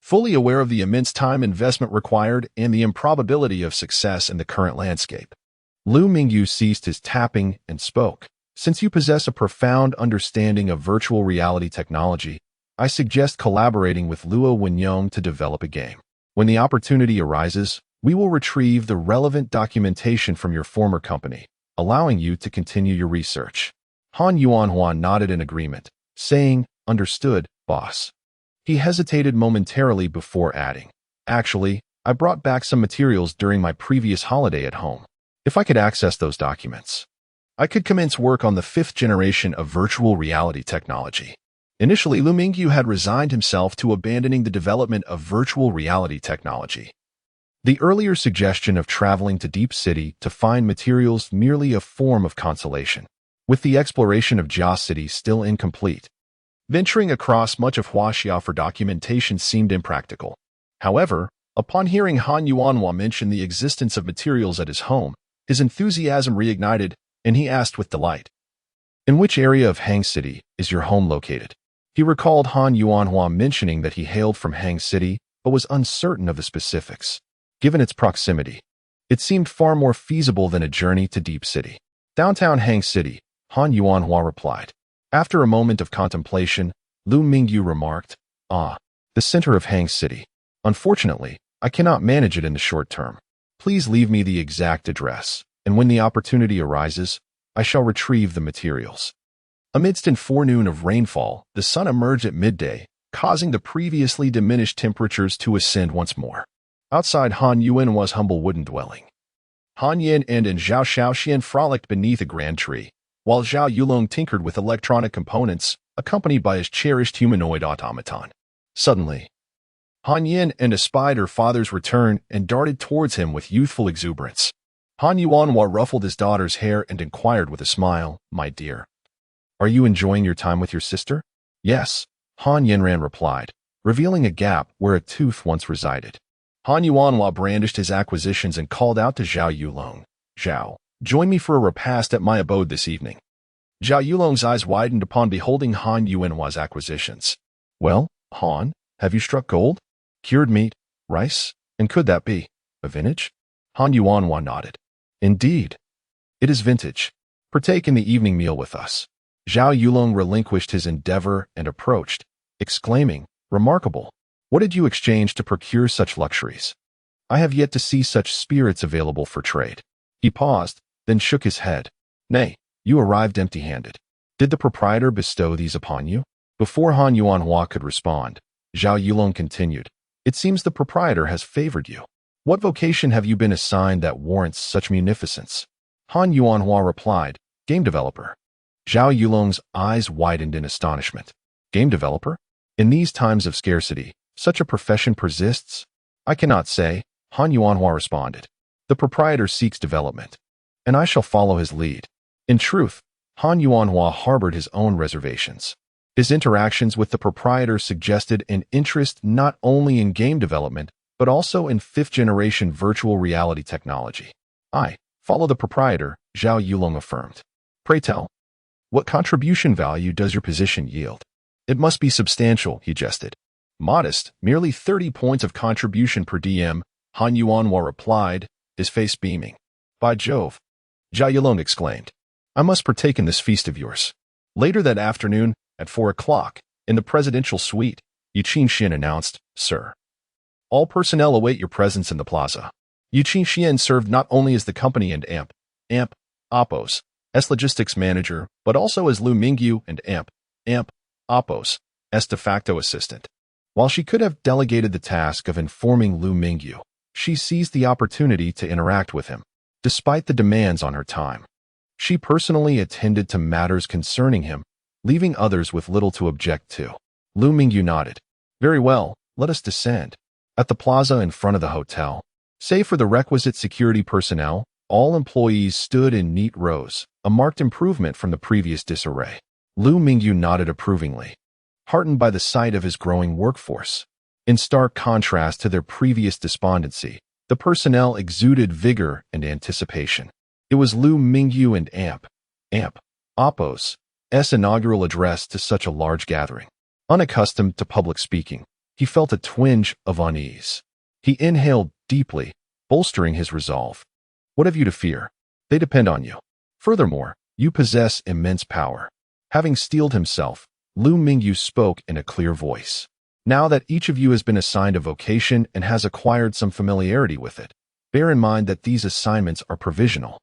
A: Fully aware of the immense time investment required and the improbability of success in the current landscape, Liu Mingyu ceased his tapping and spoke. "Since you possess a profound understanding of virtual reality technology, I suggest collaborating with Liu Mingyu to develop a game. When the opportunity arises, we will retrieve the relevant documentation from your former company, allowing you to continue your research." Han Yuanhua nodded in agreement, saying, "Understood, boss." He hesitated momentarily before adding, "Actually, I brought back some materials during my previous holiday at home. If I could access those documents, I could commence work on the 5th generation of virtual reality technology." Initially, Liu Mingyu had resigned himself to abandoning the development of virtual reality technology. The earlier suggestion of traveling to Deep City to find materials merely a form of consolation. With the exploration of Jia City still incomplete, venturing across much of Huaxia for documentation seemed impractical. However, upon hearing Han Yuanhua mention the existence of materials at his home, his enthusiasm reignited, and he asked with delight, "In which area of Hang City is your home located?" He recalled Han Yuanhua mentioning that he hailed from Hang City, but was uncertain of the specifics. Given its proximity, it seemed far more feasible than a journey to Deep City. "Downtown Hang City," Han Yuanhua replied. After a moment of contemplation, Liu Mingyu remarked, "Ah, the center of Hang City. Unfortunately, I cannot manage it in the short term. Please leave me the exact address, and when the opportunity arises, I shall retrieve the materials." Amidst a forenoon of rainfall, the sun emerged at midday, causing the previously diminished temperatures to ascend once more. Outside Han Yuanhua's humble wooden dwelling, Han Yin and Zhao Shaoxian frolicked beneath a grand tree, while Zhao Yulong tinkered with electronic components, accompanied by his cherished humanoid automaton. Suddenly, Han Yin espied her father's return and darted towards him with youthful exuberance. Han Yuanhua ruffled his daughter's hair and inquired with a smile, "My dear, are you enjoying your time with your sister?" "Yes," Han Yinran replied, revealing a gap where a tooth once resided. Han Yuanhua brandished his acquisitions and called out to Zhao Yulong, "Zhao, join me for a repast at my abode this evening." Zhao Yulong's eyes widened upon beholding Han Yuanhua's acquisitions. "Well, Han, have you struck gold? Cured meat, rice, and could that be a vintage?" Han Yuanhua nodded. "Indeed. It is vintage. Partake in the evening meal with us." Zhao Yulong relinquished his endeavor and approached, exclaiming, "Remarkable. What did you exchange to procure such luxuries? I have yet to see such spirits available for trade." He paused, then shook his head. "Nay, you arrived empty-handed. Did the proprietor bestow these upon you?" Before Han Yuanhua could respond, Zhao Yulong continued, "It seems the proprietor has favored you. What vocation have you been assigned that warrants such munificence?" Han Yuanhua replied, "Game developer." Zhao Yulong's eyes widened in astonishment. "Game developer? In these times of scarcity, such a profession persists?" "I cannot say," Han Yuanhua responded. "The proprietor seeks development, and I shall follow his lead." In truth, Han Yuanhua harbored his own reservations. His interactions with the proprietor suggested an interest not only in game development, but also in 5th-generation virtual reality technology. "I follow the proprietor," Zhao Yulong affirmed. "Pray tell, what contribution value does your position yield?" "It must be substantial," he jested. "Modest, merely 30 points of contribution per DM," Han Yuanhua replied, his face beaming. "By Jove!" Zhao Yulong exclaimed. "I must partake in this feast of yours." Later that afternoon, at 4 o'clock, in the presidential suite, Yu Qinxian announced, "Sir, all personnel await your presence in the plaza." Yu Qinxian served not only as the company and Oppos, as logistics manager, but also as Liu Mingyu and Oppos, as de facto assistant. While she could have delegated the task of informing Liu Mingyu, she seized the opportunity to interact with him. Despite the demands on her time, She personally attended to matters concerning him, leaving others with little to object to. Liu Mingyu nodded. Very well, let us descend. At the plaza in front of the hotel, save for the requisite security personnel, all employees stood in neat rows, a marked improvement from the previous disarray. Liu Mingyu nodded approvingly, heartened by the sight of his growing workforce. In stark contrast to their previous despondency, the personnel exuded vigor and anticipation. It was Liu Mingyu and Oppo's inaugural address to such a large gathering. Unaccustomed to public speaking, he felt a twinge of unease. He inhaled deeply, bolstering his resolve. What have you to fear? They depend on you. Furthermore, you possess immense power. Having steeled himself, Liu Mingyu spoke in a clear voice. Now that each of you has been assigned a vocation and has acquired some familiarity with it, bear in mind that these assignments are provisional.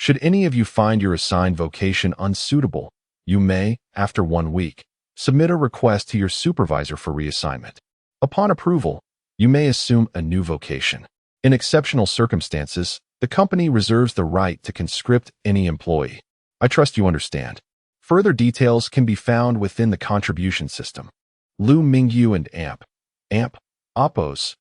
A: Should any of you find your assigned vocation unsuitable, you may, after 1 week, submit a request to your supervisor for reassignment. Upon approval, you may assume a new vocation. In exceptional circumstances, the company reserves the right to conscript any employee. I trust you understand. Further details can be found within the contribution system. Liu Mingyu and Oppo's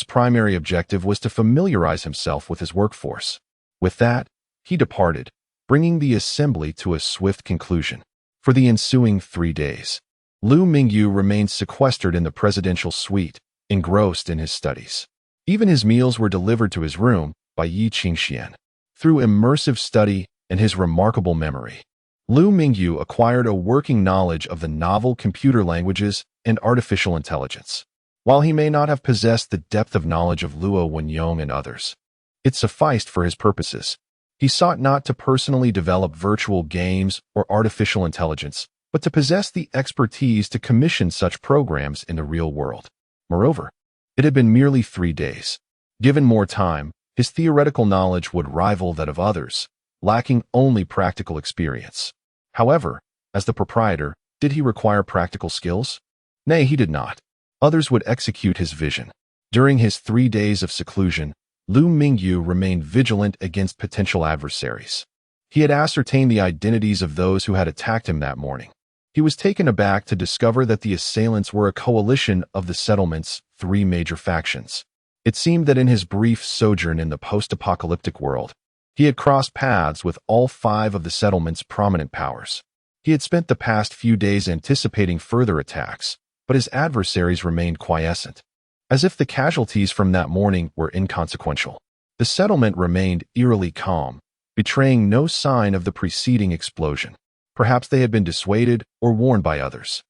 A: primary objective was to familiarize himself with his workforce. With that, he departed, bringing the assembly to a swift conclusion. For the ensuing 3 days, Liu Mingyu remained sequestered in the presidential suite, engrossed in his studies. Even his meals were delivered to his room by Yi Qingxian. Through immersive study and his remarkable memory, Liu Mingyu acquired a working knowledge of the novel computer languages and artificial intelligence. While he may not have possessed the depth of knowledge of Luo Wenyong and others, it sufficed for his purposes. He sought not to personally develop virtual games or artificial intelligence, but to possess the expertise to commission such programs in the real world. Moreover, it had been merely 3 days. Given more time, his theoretical knowledge would rival that of others, lacking only practical experience. However, as the proprietor, did he require practical skills? Nay, he did not. Others would execute his vision. During his 3 days of seclusion, Liu Mingyu remained vigilant against potential adversaries. He had ascertained the identities of those who had attacked him that morning. He was taken aback to discover that the assailants were a coalition of the settlement's 3 major factions. It seemed that in his brief sojourn in the post-apocalyptic world, he had crossed paths with all 5 of the settlement's prominent powers. He had spent the past few days anticipating further attacks, but his adversaries remained quiescent. As if the casualties from that morning were inconsequential, the settlement remained eerily calm, betraying no sign of the preceding explosion. Perhaps they had been dissuaded or warned by others.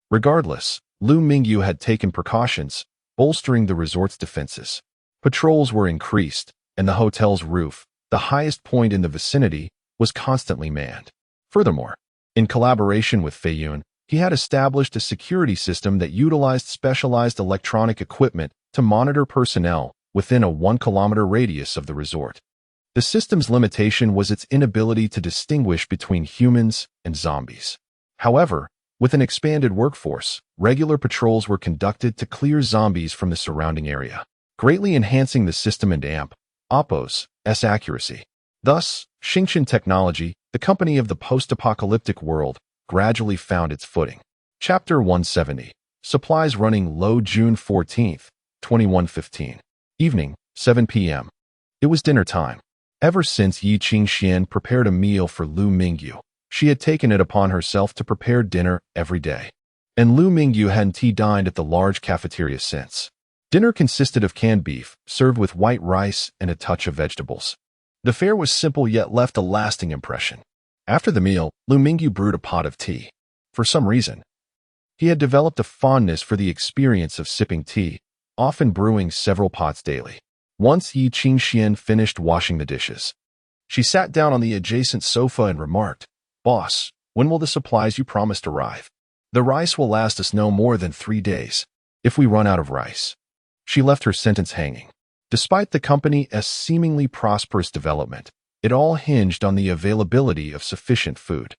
A: Regardless, Liu Mingyu had taken precautions, bolstering the resort's defenses. Patrols were increased, and the hotel's roof, the highest point in the vicinity, was constantly manned. Furthermore, in collaboration with Feiyun, he had established a security system that utilized specialized electronic equipment to monitor personnel within a 1-kilometer radius of the resort. The system's limitation was its inability to distinguish between humans and zombies. However, with an expanded workforce, regular patrols were conducted to clear zombies from the surrounding area, greatly enhancing the system and Oppo's accuracy. Thus, Xingqian Technology, the company of the post-apocalyptic world, gradually found its footing. Chapter 170. Supplies running low. June 14, 2115. Evening, 7 p.m. It was dinner time. Ever since Yi Qingxian prepared a meal for Liu Mingyu, she had taken it upon herself to prepare dinner every day. And Liu Mingyu hadn't dined at the large cafeteria since. Dinner consisted of canned beef, served with white rice and a touch of vegetables. The fare was simple yet left a lasting impression. After the meal, Liu Mingyu brewed a pot of tea. For some reason, he had developed a fondness for the experience of sipping tea, often brewing several pots daily. Once Yi Qingxian finished washing the dishes, she sat down on the adjacent sofa and remarked, "Boss, when will the supplies you promised arrive? The rice will last us no more than 3 days. If we run out of rice." She left her sentence hanging. Despite the company's seemingly prosperous development, it all hinged on the availability of sufficient food.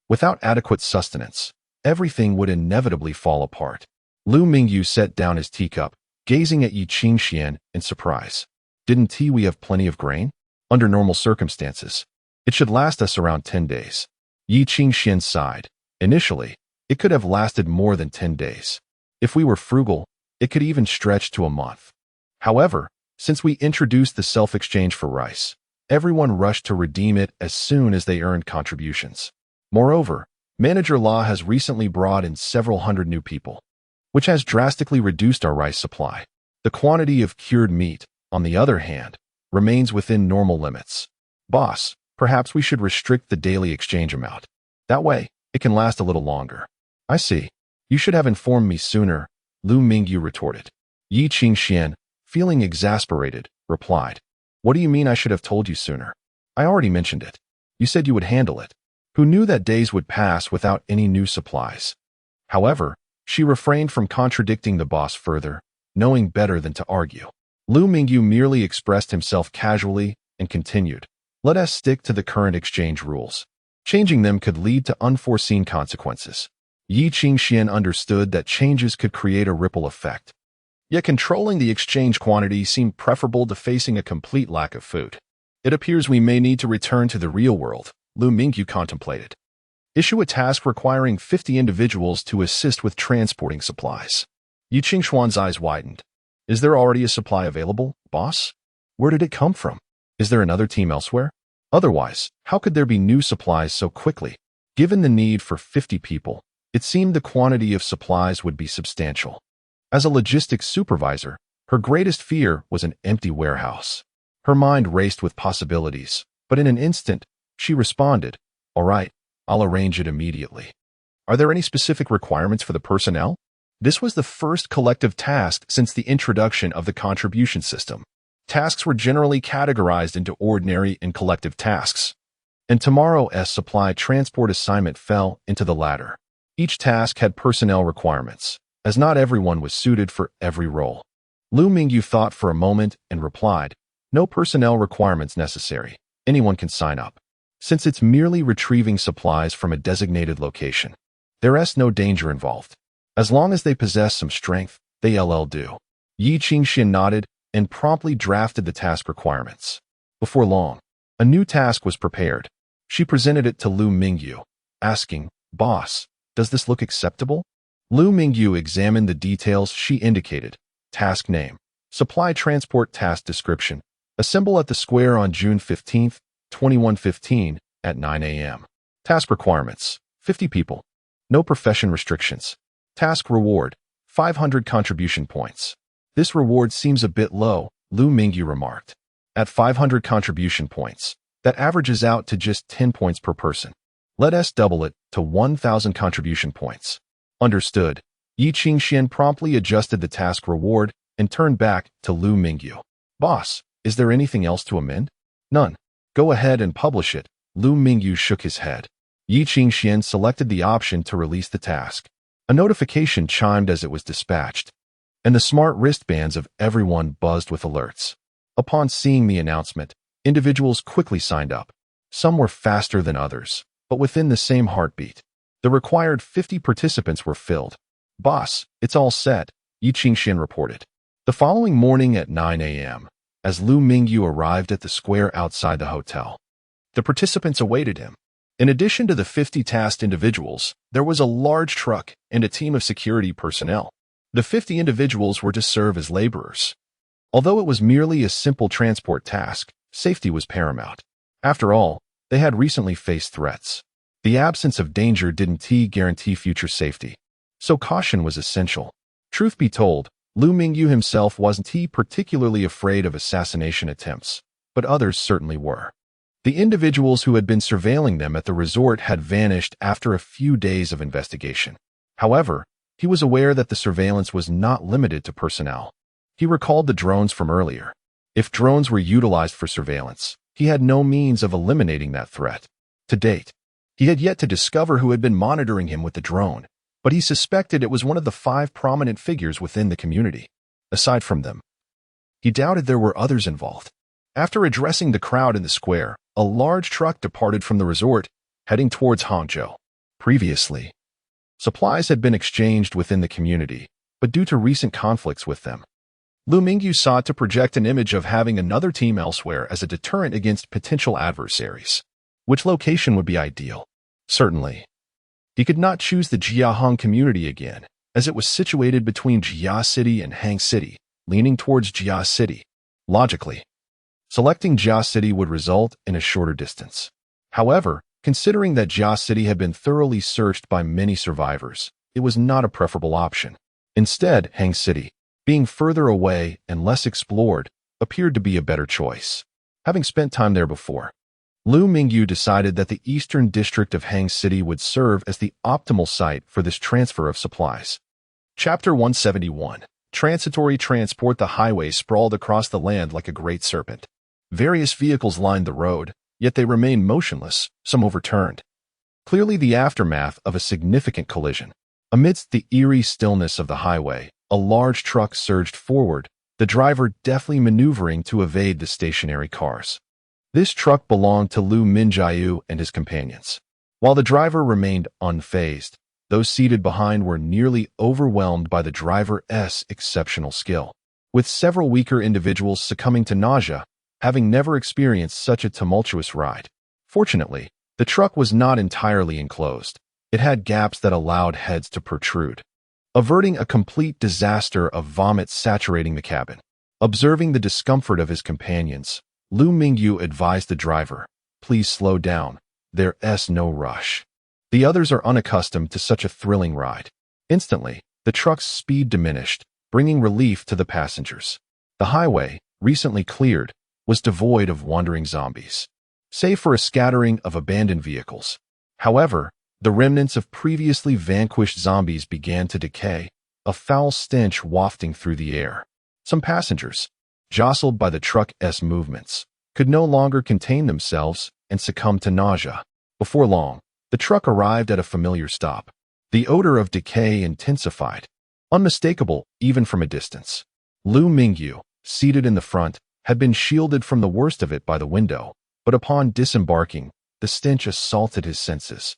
A: Without adequate sustenance, everything would inevitably fall apart. Liu Mingyu set down his teacup, gazing at Yi Qingxian in surprise. "Didn't we have plenty of grain?" Under normal circumstances, It should last us around 10 days. Yi Qingxian sighed. Initially, it could have lasted more than 10 days. If we were frugal, it could even stretch to a month. However, since we introduced the self-exchange for rice, everyone rushed to redeem it as soon as they earned contributions. Moreover, Manager La has recently brought in several hundred new people, which has drastically reduced our rice supply. The quantity of cured meat, on the other hand, remains within normal limits. Boss, perhaps we should restrict the daily exchange amount. That way, it can last a little longer. I see. You should have informed me sooner, Liu Mingyu retorted. Yi Qingxian, feeling exasperated, replied. What do you mean I should have told you sooner? I already mentioned it. You said you would handle it. Who knew that days would pass without any new supplies? However, she refrained from contradicting the boss further, knowing better than to argue. Liu Mingyu merely expressed himself casually and continued. Let us stick to the current exchange rules. Changing them could lead to unforeseen consequences. Yi Qingxian understood that changes could create a ripple effect. Yet controlling the exchange quantity seemed preferable to facing a complete lack of food. It appears we may need to return to the real world, Liu Mingyu contemplated. Issue a task requiring 50 individuals to assist with transporting supplies. Yi Qingxuan's eyes widened. Is there already a supply available, boss? Where did it come from? Is there another team elsewhere? Otherwise, how could there be new supplies so quickly? Given the need for 50 people, it seemed the quantity of supplies would be substantial. As a logistics supervisor, her greatest fear was an empty warehouse. Her mind raced with possibilities, but in an instant, she responded, All right, I'll arrange it immediately. Are there any specific requirements for the personnel? This was the first collective task since the introduction of the contribution system. Tasks were generally categorized into ordinary and collective tasks, and tomorrow's supply transport assignment fell into the latter. Each task had personnel requirements, as not everyone was suited for every role. Liu Mingyu thought for a moment and replied, No personnel requirements necessary. Anyone can sign up. Since it's merely retrieving supplies from a designated location, there's no danger involved. As long as they possess some strength, they'll do. Yi Qingxian nodded and promptly drafted the task requirements. Before long, a new task was prepared. She presented it to Liu Mingyu, asking, Boss, does this look acceptable? Liu Mingyu examined the details she indicated. Task name. Supply transport task description. Assemble at the square on June 15, 2115 at 9 a.m. Task requirements. 50 people. No profession restrictions. Task reward. 500 contribution points. This reward seems a bit low, Liu Mingyu remarked. At 500 contribution points, that averages out to just 10 points per person. Let us double it to 1,000 contribution points. Understood. Yi Qingxian promptly adjusted the task reward and turned back to Liu Mingyu. Boss, is there anything else to amend? None. Go ahead and publish it. Liu Mingyu shook his head. Yi Qingxian selected the option to release the task. A notification chimed as it was dispatched, and the smart wristbands of everyone buzzed with alerts. Upon seeing the announcement, individuals quickly signed up. Some were faster than others, but within the same heartbeat. The required 50 participants were filled. Boss, it's all set, Yi Qingxian reported. The following morning at 9 a.m., as Liu Mingyu arrived at the square outside the hotel, the participants awaited him. In addition to the 50 tasked individuals, there was a large truck and a team of security personnel. The 50 individuals were to serve as laborers. Although it was merely a simple transport task, safety was paramount. After all, they had recently faced threats. The absence of danger didn't guarantee future safety, so caution was essential. Truth be told, Liu Mingyu himself wasn't particularly afraid of assassination attempts, but others certainly were. The individuals who had been surveilling them at the resort had vanished after a few days of investigation. However, he was aware that the surveillance was not limited to personnel. He recalled the drones from earlier. If drones were utilized for surveillance, he had no means of eliminating that threat. To date, he had yet to discover who had been monitoring him with the drone, but he suspected it was one of the 5 prominent figures within the community. Aside from them, he doubted there were others involved. After addressing the crowd in the square, a large truck departed from the resort, heading towards Hangzhou. Previously, supplies had been exchanged within the community, but due to recent conflicts with them, Liu Mingyu sought to project an image of having another team elsewhere as a deterrent against potential adversaries. Which location would be ideal? Certainly. He could not choose the Jiahong community again, as it was situated between Jia City and Hang City, leaning towards Jia City. Logically, selecting Jia City would result in a shorter distance. However, considering that Jia City had been thoroughly searched by many survivors, it was not a preferable option. Instead, Hang City, being further away and less explored, appeared to be a better choice. Having spent time there before, Liu Mingyu decided that the eastern district of Hang City would serve as the optimal site for this transfer of supplies. Chapter 171. Transitory transport. The highway sprawled across the land like a great serpent. Various vehicles lined the road, yet they remained motionless, some overturned. Clearly the aftermath of a significant collision. Amidst the eerie stillness of the highway, a large truck surged forward, the driver deftly maneuvering to evade the stationary cars. This truck belonged to Liu Mingyu and his companions. While the driver remained unfazed, those seated behind were nearly overwhelmed by the driver's exceptional skill, with several weaker individuals succumbing to nausea, having never experienced such a tumultuous ride. Fortunately, the truck was not entirely enclosed. It had gaps that allowed heads to protrude, averting a complete disaster of vomit saturating the cabin. Observing the discomfort of his companions, Liu Mingyu advised the driver, "Please slow down, there's no rush. The others are unaccustomed to such a thrilling ride." Instantly, the truck's speed diminished, bringing relief to the passengers. The highway, recently cleared, was devoid of wandering zombies, save for a scattering of abandoned vehicles. However, the remnants of previously vanquished zombies began to decay, a foul stench wafting through the air. Some passengers, jostled by the truck's movements, could no longer contain themselves and succumbed to nausea. Before long, the truck arrived at a familiar stop. The odor of decay intensified, unmistakable even from a distance. Liu Mingyu, seated in the front, had been shielded from the worst of it by the window, but upon disembarking, the stench assaulted his senses,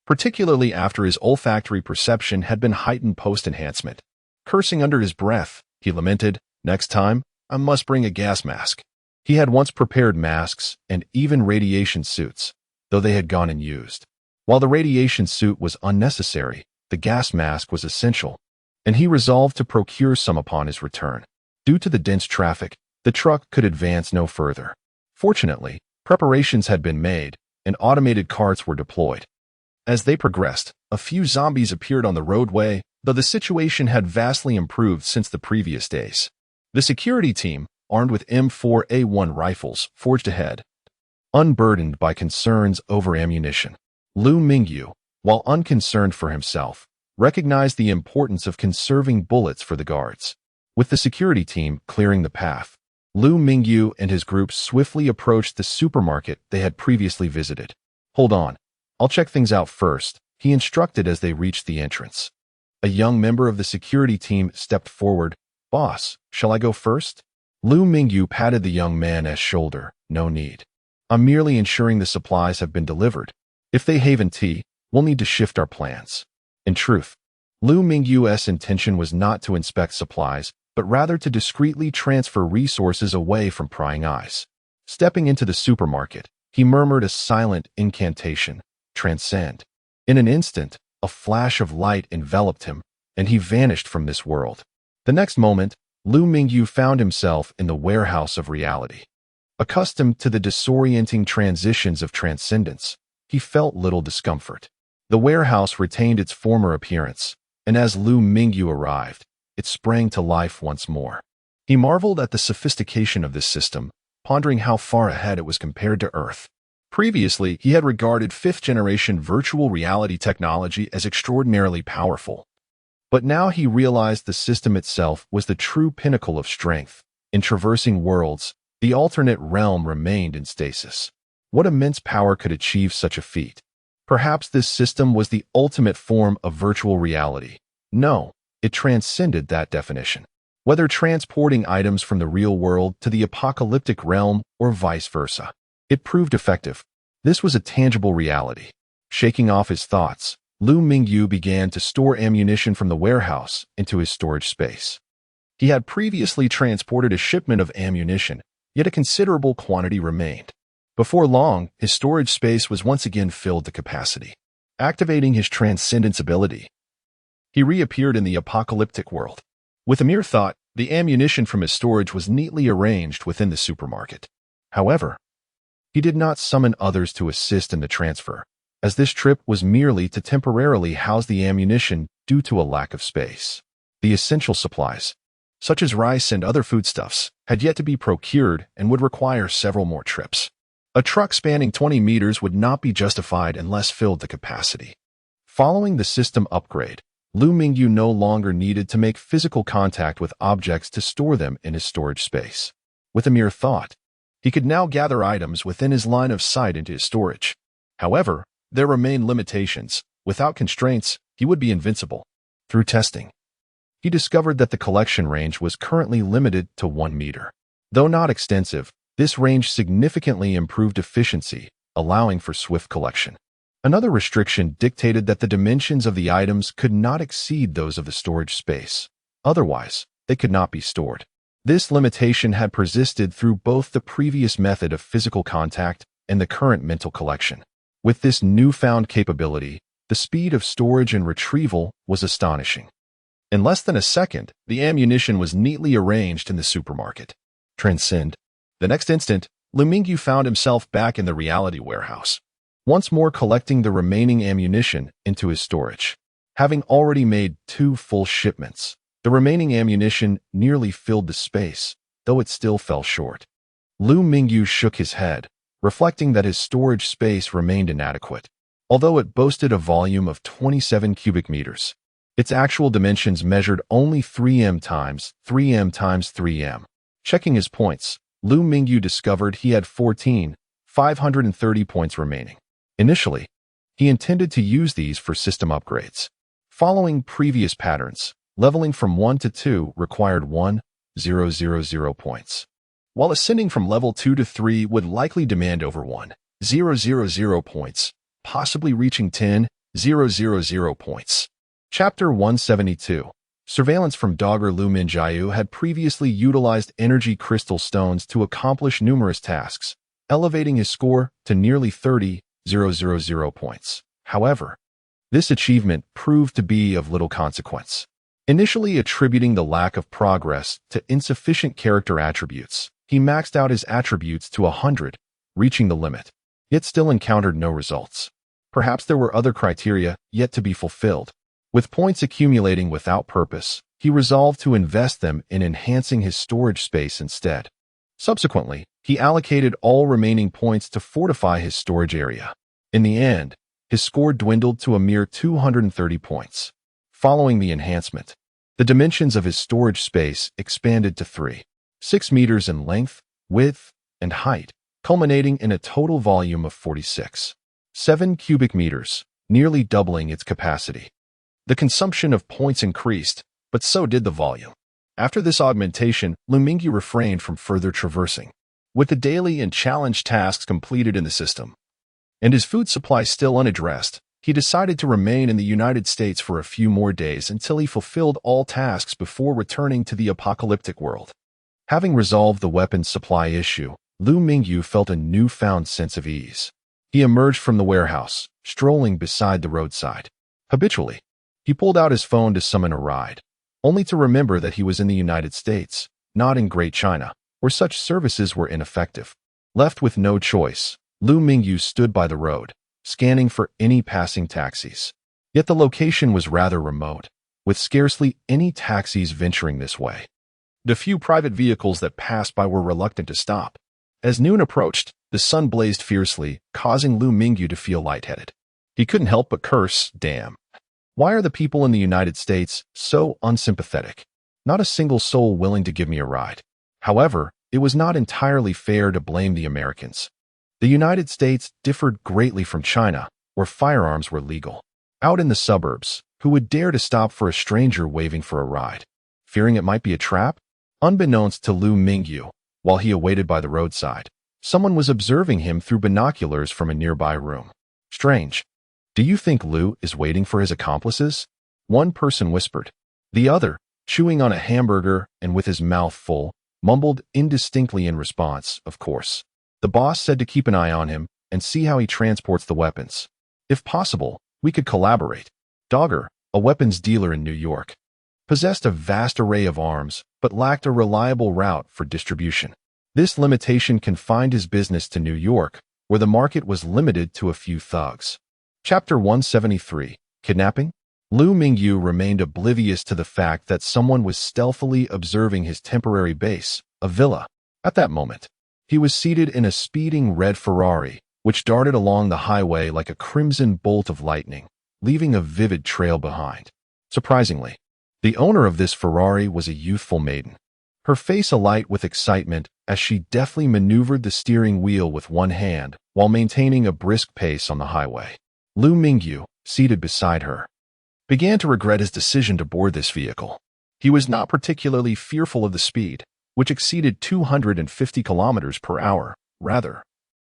A: particularly after his olfactory perception had been heightened post-enhancement. Cursing under his breath, he lamented, "Next time, I must bring a gas mask." He had once prepared masks and even radiation suits, though they had gone unused. While the radiation suit was unnecessary, the gas mask was essential, and he resolved to procure some upon his return. Due to the dense traffic, the truck could advance no further. Fortunately, preparations had been made, and automated carts were deployed. As they progressed, a few zombies appeared on the roadway, though the situation had vastly improved since the previous days. The security team, armed with M4A1 rifles, forged ahead, unburdened by concerns over ammunition. Liu Mingyu, while unconcerned for himself, recognized the importance of conserving bullets for the guards. With the security team clearing the path, Liu Mingyu and his group swiftly approached the supermarket they had previously visited. "Hold on, I'll check things out first," he instructed as they reached the entrance. A young member of the security team stepped forward. "Boss, shall I go first?" Liu Mingyu patted the young man's shoulder. "No need. I'm merely ensuring the supplies have been delivered. If they haven't, we'll need to shift our plans." In truth, Liu Mingyu's intention was not to inspect supplies, but rather to discreetly transfer resources away from prying eyes. Stepping into the supermarket, he murmured a silent incantation, "Transcend." In an instant, a flash of light enveloped him, and he vanished from this world. The next moment, Liu Mingyu found himself in the warehouse of reality. Accustomed to the disorienting transitions of transcendence, he felt little discomfort. The warehouse retained its former appearance, and as Liu Mingyu arrived, it sprang to life once more. He marveled at the sophistication of this system, pondering how far ahead it was compared to Earth. Previously, he had regarded fifth-generation virtual reality technology as extraordinarily powerful. But now he realized the system itself was the true pinnacle of strength. In traversing worlds, the alternate realm remained in stasis. What immense power could achieve such a feat? Perhaps this system was the ultimate form of virtual reality. No, it transcended that definition. Whether transporting items from the real world to the apocalyptic realm or vice versa, it proved effective. This was a tangible reality. Shaking off his thoughts, Liu Mingyu began to store ammunition from the warehouse into his storage space. He had previously transported a shipment of ammunition, yet a considerable quantity remained. Before long, his storage space was once again filled to capacity. Activating his transcendence ability, he reappeared in the apocalyptic world. With a mere thought, the ammunition from his storage was neatly arranged within the supermarket. However, he did not summon others to assist in the transfer, as this trip was merely to temporarily house the ammunition due to a lack of space. The essential supplies, such as rice and other foodstuffs, had yet to be procured and would require several more trips. A truck spanning 20 meters would not be justified unless filled to capacity. Following the system upgrade, Liu Mingyu no longer needed to make physical contact with objects to store them in his storage space. With a mere thought, he could now gather items within his line of sight into his storage. However, there remained limitations. Without constraints, he would be invincible. Through testing, he discovered that the collection range was currently limited to 1 meter. Though not extensive, this range significantly improved efficiency, allowing for swift collection. Another restriction dictated that the dimensions of the items could not exceed those of the storage space. Otherwise, they could not be stored. This limitation had persisted through both the previous method of physical contact and the current mental collection. With this newfound capability, the speed of storage and retrieval was astonishing. In less than a second, the ammunition was neatly arranged in the supermarket. Transcend. The next instant, Liu Mingyu found himself back in the reality warehouse, once more collecting the remaining ammunition into his storage. Having already made 2 full shipments, the remaining ammunition nearly filled the space, though it still fell short. Liu Mingyu shook his head, reflecting that his storage space remained inadequate. Although it boasted a volume of 27 cubic meters, its actual dimensions measured only 3m times 3m times 3m. Checking his points, Liu Mingyu discovered he had 530 points remaining. Initially, he intended to use these for system upgrades. Following previous patterns, leveling from 1 to 2 required 1,000 points, while ascending from level 2 to 3 would likely demand over 1,000 points, possibly reaching 10,000 points. Chapter 172. Surveillance from Dogger Liu Mingyu had previously utilized energy crystal stones to accomplish numerous tasks, elevating his score to nearly 30,000 points. However, this achievement proved to be of little consequence. Initially attributing the lack of progress to insufficient character attributes, he maxed out his attributes to 100, reaching the limit, yet still encountered no results. Perhaps there were other criteria yet to be fulfilled. With points accumulating without purpose, he resolved to invest them in enhancing his storage space instead. Subsequently, he allocated all remaining points to fortify his storage area. In the end, his score dwindled to a mere 230 points. Following the enhancement, the dimensions of his storage space expanded to 6 meters in length, width, and height, culminating in a total volume of 46.7 cubic meters, nearly doubling its capacity. The consumption of points increased, but so did the volume. After this augmentation, Liu Mingyu refrained from further traversing. With the daily and challenge tasks completed in the system, and his food supply still unaddressed, he decided to remain in the United States for a few more days until he fulfilled all tasks before returning to the apocalyptic world. Having resolved the weapons supply issue, Liu Mingyu felt a newfound sense of ease. He emerged from the warehouse, strolling beside the roadside. Habitually, he pulled out his phone to summon a ride, only to remember that he was in the United States, not in Great China, where such services were ineffective. Left with no choice, Liu Mingyu stood by the road, scanning for any passing taxis. Yet the location was rather remote, with scarcely any taxis venturing this way. The few private vehicles that passed by were reluctant to stop. As noon approached, the sun blazed fiercely, causing Liu Mingyu to feel lightheaded. He couldn't help but curse, "Damn. Why are the people in the United States so unsympathetic? Not a single soul willing to give me a ride." However, it was not entirely fair to blame the Americans. The United States differed greatly from China, where firearms were legal. Out in the suburbs, who would dare to stop for a stranger waving for a ride, fearing it might be a trap? Unbeknownst to Liu Mingyu, while he awaited by the roadside, someone was observing him through binoculars from a nearby room. Strange. Do you think Liu is waiting for his accomplices? One person whispered. The other, chewing on a hamburger and with his mouth full, mumbled indistinctly in response, of course. The boss said to keep an eye on him and see how he transports the weapons. If possible, we could collaborate. Dogger, a weapons dealer in New York, possessed a vast array of arms but lacked a reliable route for distribution. This limitation confined his business to New York, where the market was limited to a few thugs. Chapter 173. Kidnapping? Liu Mingyu remained oblivious to the fact that someone was stealthily observing his temporary base, a villa. At that moment, he was seated in a speeding red Ferrari, which darted along the highway like a crimson bolt of lightning, leaving a vivid trail behind. Surprisingly, the owner of this Ferrari was a youthful maiden, her face alight with excitement as she deftly maneuvered the steering wheel with one hand while maintaining a brisk pace on the highway. Liu Mingyu, seated beside her, began to regret his decision to board this vehicle. He was not particularly fearful of the speed, which exceeded 250 kilometers per hour. Rather,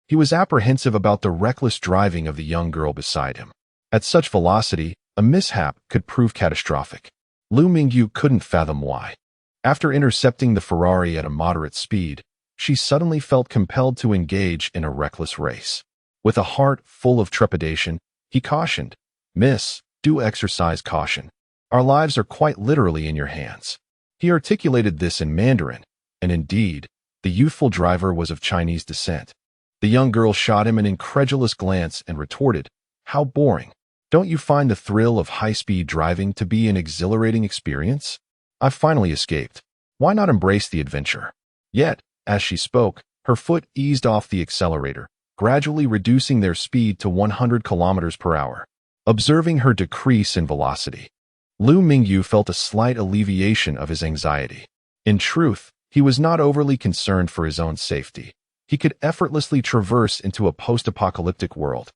A: he was apprehensive about the reckless driving of the young girl beside him. At such velocity, a mishap could prove catastrophic. Liu Mingyu couldn't fathom why. After intercepting the Ferrari at a moderate speed, she suddenly felt compelled to engage in a reckless race. With a heart full of trepidation, he cautioned, "Miss, do exercise caution. Our lives are quite literally in your hands." He articulated this in Mandarin, and indeed, the youthful driver was of Chinese descent. The young girl shot him an incredulous glance and retorted, "How boring. Don't you find the thrill of high-speed driving to be an exhilarating experience? I've finally escaped. Why not embrace the adventure?" Yet, as she spoke, her foot eased off the accelerator, gradually reducing their speed to 100 kilometers per hour. Observing her decrease in velocity, Liu Mingyu felt a slight alleviation of his anxiety. In truth, he was not overly concerned for his own safety. He could effortlessly traverse into a post-apocalyptic world,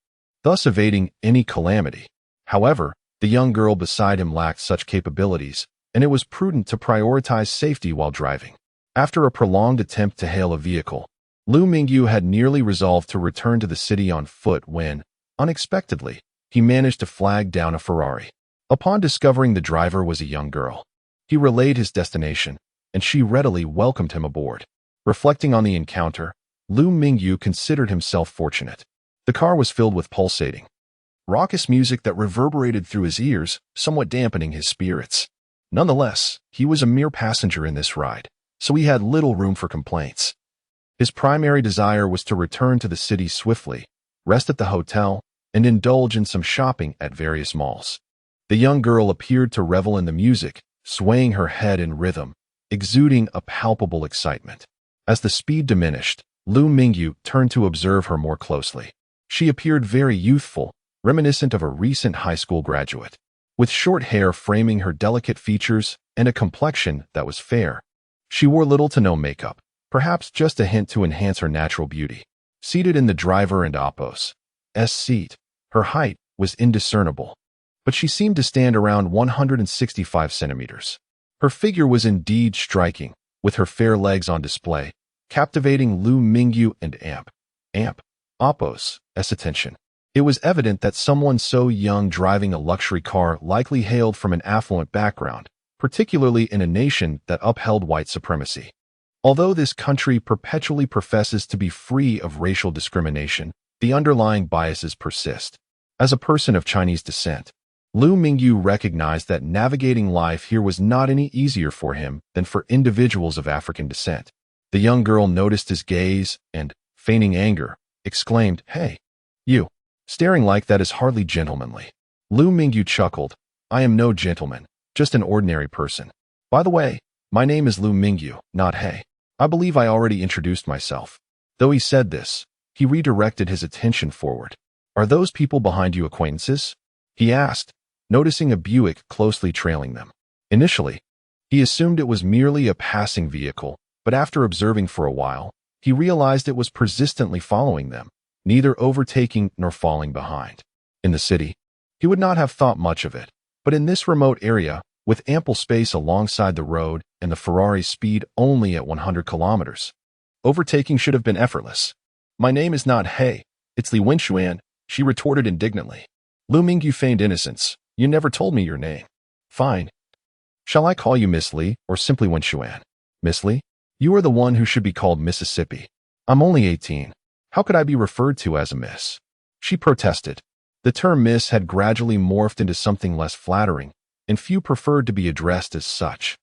A: thus evading any calamity. However, the young girl beside him lacked such capabilities, and it was prudent to prioritize safety while driving. After a prolonged attempt to hail a vehicle, Liu Mingyu had nearly resolved to return to the city on foot when, unexpectedly, he managed to flag down a Ferrari. Upon discovering the driver was a young girl, he relayed his destination, and she readily welcomed him aboard. Reflecting on the encounter, Liu Mingyu considered himself fortunate. The car was filled with pulsating, raucous music that reverberated through his ears, somewhat dampening his spirits. Nonetheless, he was a mere passenger in this ride, so he had little room for complaints. His primary desire was to return to the city swiftly, rest at the hotel, and indulge in some shopping at various malls. The young girl appeared to revel in the music, swaying her head in rhythm, exuding a palpable excitement. As the speed diminished, Liu Mingyu turned to observe her more closely. She appeared very youthful, reminiscent of a recent high school graduate, with short hair framing her delicate features and a complexion that was fair. She wore little to no makeup, perhaps just a hint to enhance her natural beauty. Seated in the driver and Oppo's seat, her height was indiscernible, but she seemed to stand around 165 centimeters. Her figure was indeed striking, with her fair legs on display, captivating Liu Mingyu and Oppo's attention. It was evident that someone so young driving a luxury car likely hailed from an affluent background, particularly in a nation that upheld white supremacy. Although this country perpetually professes to be free of racial discrimination, the underlying biases persist. As a person of Chinese descent, Liu Mingyu recognized that navigating life here was not any easier for him than for individuals of African descent. The young girl noticed his gaze and, feigning anger, exclaimed, "Hey, you. Staring like that is hardly gentlemanly." Liu Mingyu chuckled, "I am no gentleman, just an ordinary person. By the way, my name is Liu Mingyu, not Hey. I believe I already introduced myself." Though he said this, he redirected his attention forward. "Are those people behind you acquaintances?" he asked, noticing a Buick closely trailing them. Initially, he assumed it was merely a passing vehicle, but after observing for a while, he realized it was persistently following them, neither overtaking nor falling behind. In the city, he would not have thought much of it, but in this remote area, with ample space alongside the road and the Ferrari's speed only at 100 kilometers, overtaking should have been effortless. "My name is not Hey, it's Li Wenxuan," she retorted indignantly. Liu Mingyu feigned innocence. "You never told me your name." "Fine. Shall I call you Miss Li or simply Wenxuan?" "Miss Li? You are the one who should be called Mississippi. I'm only 18. How could I be referred to as a miss? She protested. The term miss had gradually morphed into something less flattering, and few preferred to be addressed as such.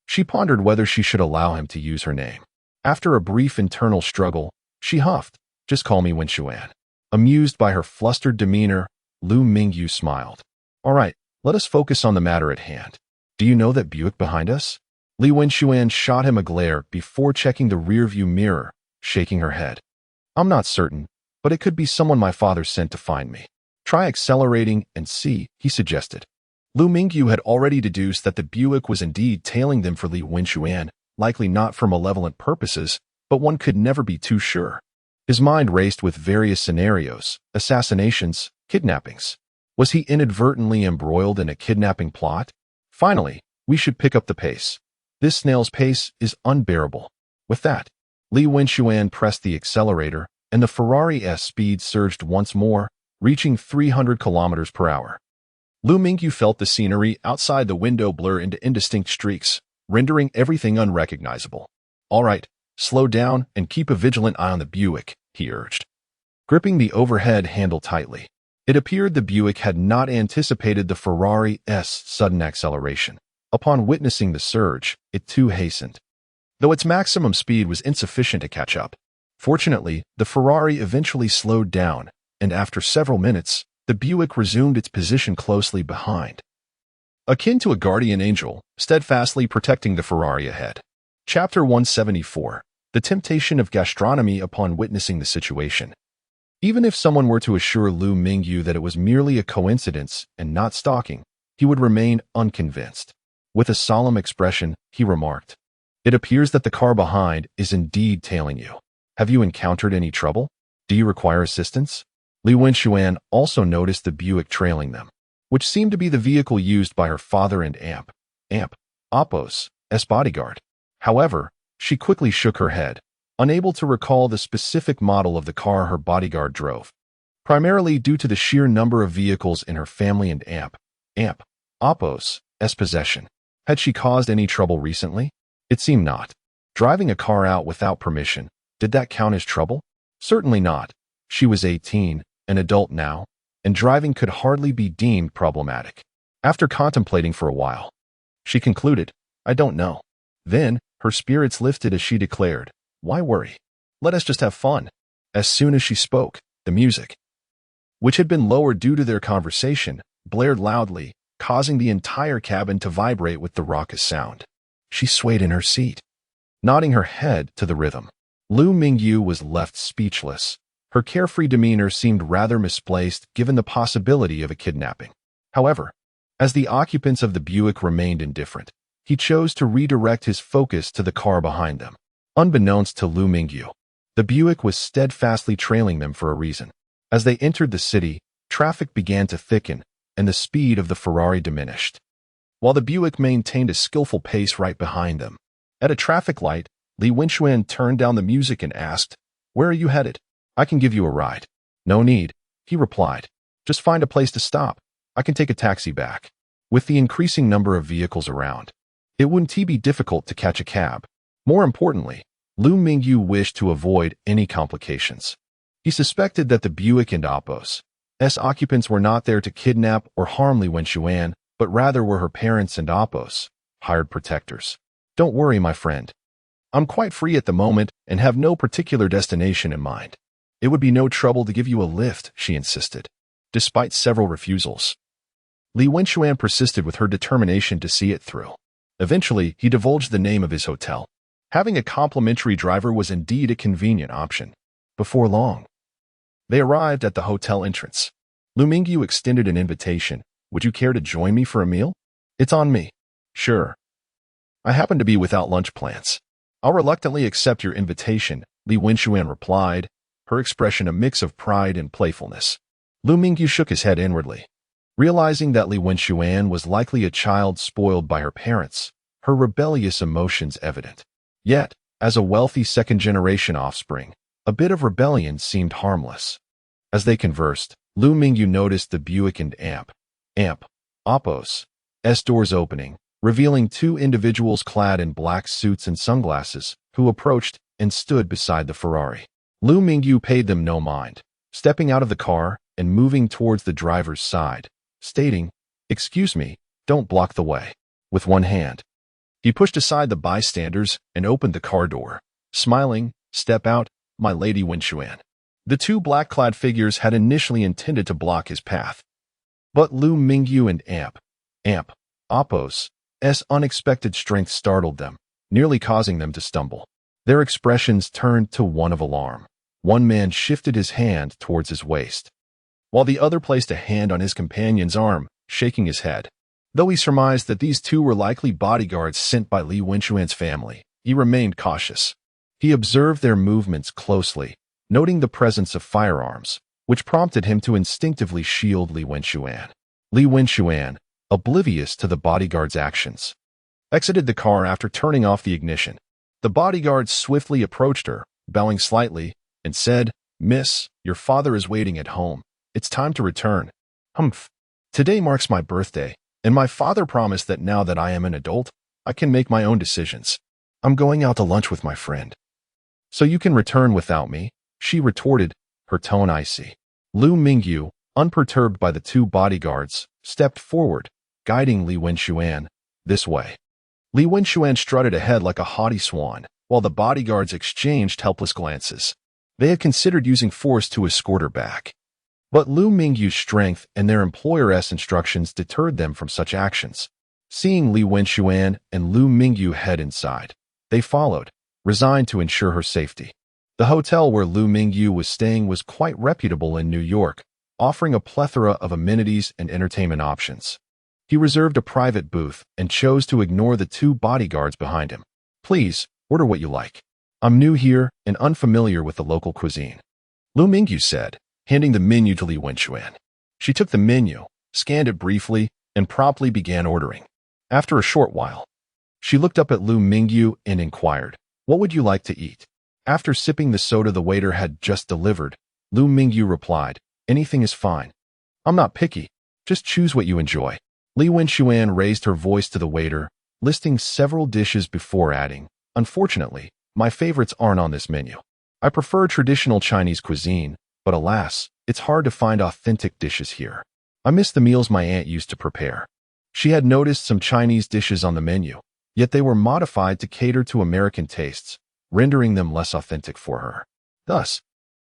A: She pondered whether she should allow him to use her name. After a brief internal struggle, she huffed, "Just call me Wenxuan." Amused by her flustered demeanor, Liu Mingyu smiled. "All right, let us focus on the matter at hand. Do you know that Buick behind us?" Li Wenxuan shot him a glare before checking the rearview mirror, shaking her head. "I'm not certain, but it could be someone my father sent to find me. Try accelerating and see," he suggested. Liu Mingyu had already deduced that the Buick was indeed tailing them for Li Wenxuan, likely not for malevolent purposes, but one could never be too sure. His mind raced with various scenarios: assassinations, kidnappings. Was he inadvertently embroiled in a kidnapping plot? Finally, we should pick up the pace. This snail's pace is unbearable. With that, Li Wenxuan pressed the accelerator, and the Ferrari's speed surged once more, reaching 300 kilometers per hour. Liu Mingyu felt the scenery outside the window blur into indistinct streaks, rendering everything unrecognizable. "All right, slow down and keep a vigilant eye on the Buick," he urged. Gripping the overhead handle tightly, it appeared the Buick had not anticipated the Ferrari's sudden acceleration. Upon witnessing the surge, it too hastened, though its maximum speed was insufficient to catch up. Fortunately, the Ferrari eventually slowed down, and after several minutes, the Buick resumed its position closely behind, akin to a guardian angel, steadfastly protecting the Ferrari ahead. Chapter 174. The Temptation of Gastronomy upon witnessing the situation. Even if someone were to assure Liu Mingyu that it was merely a coincidence and not stalking, he would remain unconvinced. With a solemn expression, he remarked, "It appears that the car behind is indeed tailing you. Have you encountered any trouble? Do you require assistance?" Li Wenxuan also noticed the Buick trailing them, which seemed to be the vehicle used by her father and Apos' bodyguard. However, she quickly shook her head, unable to recall the specific model of the car her bodyguard drove, primarily due to the sheer number of vehicles in her family and Apos' possession. Had she caused any trouble recently? It seemed not. Driving a car out without permission, did that count as trouble? Certainly not. She was 18, an adult now, and driving could hardly be deemed problematic. After contemplating for a while, she concluded, "I don't know." Then, her spirits lifted as she declared, "Why worry? Let us just have fun." As soon as she spoke, the music, which had been lowered due to their conversation, blared loudly, causing the entire cabin to vibrate with the raucous sound. She swayed in her seat, nodding her head to the rhythm. Liu Mingyu was left speechless. Her carefree demeanor seemed rather misplaced given the possibility of a kidnapping. However, as the occupants of the Buick remained indifferent, he chose to redirect his focus to the car behind them. Unbeknownst to Liu Mingyu, the Buick was steadfastly trailing them for a reason. As they entered the city, traffic began to thicken, and the speed of the Ferrari diminished, while the Buick maintained a skillful pace right behind them. At a traffic light, Li Wenxuan turned down the music and asked, "Where are you headed? I can give you a ride." "No need," he replied. "Just find a place to stop. I can take a taxi back." With the increasing number of vehicles around, it wouldn't be difficult to catch a cab. More importantly, Liu Mingyu wished to avoid any complications. He suspected that the Buick and Apos' occupants were not there to kidnap or harm Li Wenxuan, but rather were her parents and Apos' hired protectors. "Don't worry, my friend. I'm quite free at the moment and have no particular destination in mind. It would be no trouble to give you a lift," she insisted. Despite several refusals, Li Wenxuan persisted with her determination to see it through. Eventually, he divulged the name of his hotel. Having a complimentary driver was indeed a convenient option. Before long, they arrived at the hotel entrance. Liu Mingyu extended an invitation. "Would you care to join me for a meal?" "It's on me." "Sure. I happen to be without lunch plans." "I'll reluctantly accept your invitation," Li Wenxuan replied, her expression a mix of pride and playfulness. Liu Mingyu shook his head inwardly. Realizing that Li Wenxuan was likely a child spoiled by her parents, her rebellious emotions evident. Yet, as a wealthy second-generation offspring, a bit of rebellion seemed harmless. As they conversed, Liu Mingyu noticed the Buick and Apos' doors opening, revealing two individuals clad in black suits and sunglasses, who approached and stood beside the Ferrari. Liu Mingyu paid them no mind, stepping out of the car and moving towards the driver's side, stating, "Excuse me, don't block the way." With one hand, he pushed aside the bystanders and opened the car door. Smiling, "Step out, my lady Wenxuan." The two black-clad figures had initially intended to block his path, but Liu Mingyu and Apos' unexpected strength startled them, nearly causing them to stumble. Their expressions turned to one of alarm. One man shifted his hand towards his waist, while the other placed a hand on his companion's arm, shaking his head. Though he surmised that these two were likely bodyguards sent by Li Wenxuan's family, he remained cautious. He observed their movements closely, noting the presence of firearms, which prompted him to instinctively shield Li Wenxuan. Li Wenxuan, oblivious to the bodyguard's actions, exited the car after turning off the ignition. The bodyguard swiftly approached her, bowing slightly, and said, "Miss, your father is waiting at home. It's time to return." "Humph. Today marks my birthday, and my father promised that now that I am an adult, I can make my own decisions. I'm going out to lunch with my friend." "So you can return without me?" she retorted, her tone icy. Liu Mingyu, unperturbed by the two bodyguards, stepped forward, guiding Li Wenxuan, "This way." Li Wenxuan strutted ahead like a haughty swan, while the bodyguards exchanged helpless glances. They had considered using force to escort her back, but Liu Mingyu's strength and their employer's instructions deterred them from such actions. Seeing Li Wenxuan and Liu Mingyu head inside, they followed, resigned to ensure her safety. The hotel where Liu Mingyu was staying was quite reputable in New York, offering a plethora of amenities and entertainment options. He reserved a private booth and chose to ignore the two bodyguards behind him. "Please, order what you like. I'm new here and unfamiliar with the local cuisine," Liu Mingyu said, handing the menu to Li Wenxuan. She took the menu, scanned it briefly, and promptly began ordering. After a short while, she looked up at Liu Mingyu and inquired, "What would you like to eat?" After sipping the soda the waiter had just delivered, Liu Mingyu replied, "Anything is fine. I'm not picky. Just choose what you enjoy." Li Wenxuan raised her voice to the waiter, listing several dishes before adding, "Unfortunately, my favorites aren't on this menu. I prefer traditional Chinese cuisine, but alas, it's hard to find authentic dishes here. I miss the meals my aunt used to prepare." She had noticed some Chinese dishes on the menu, yet they were modified to cater to American tastes, rendering them less authentic for her. Thus,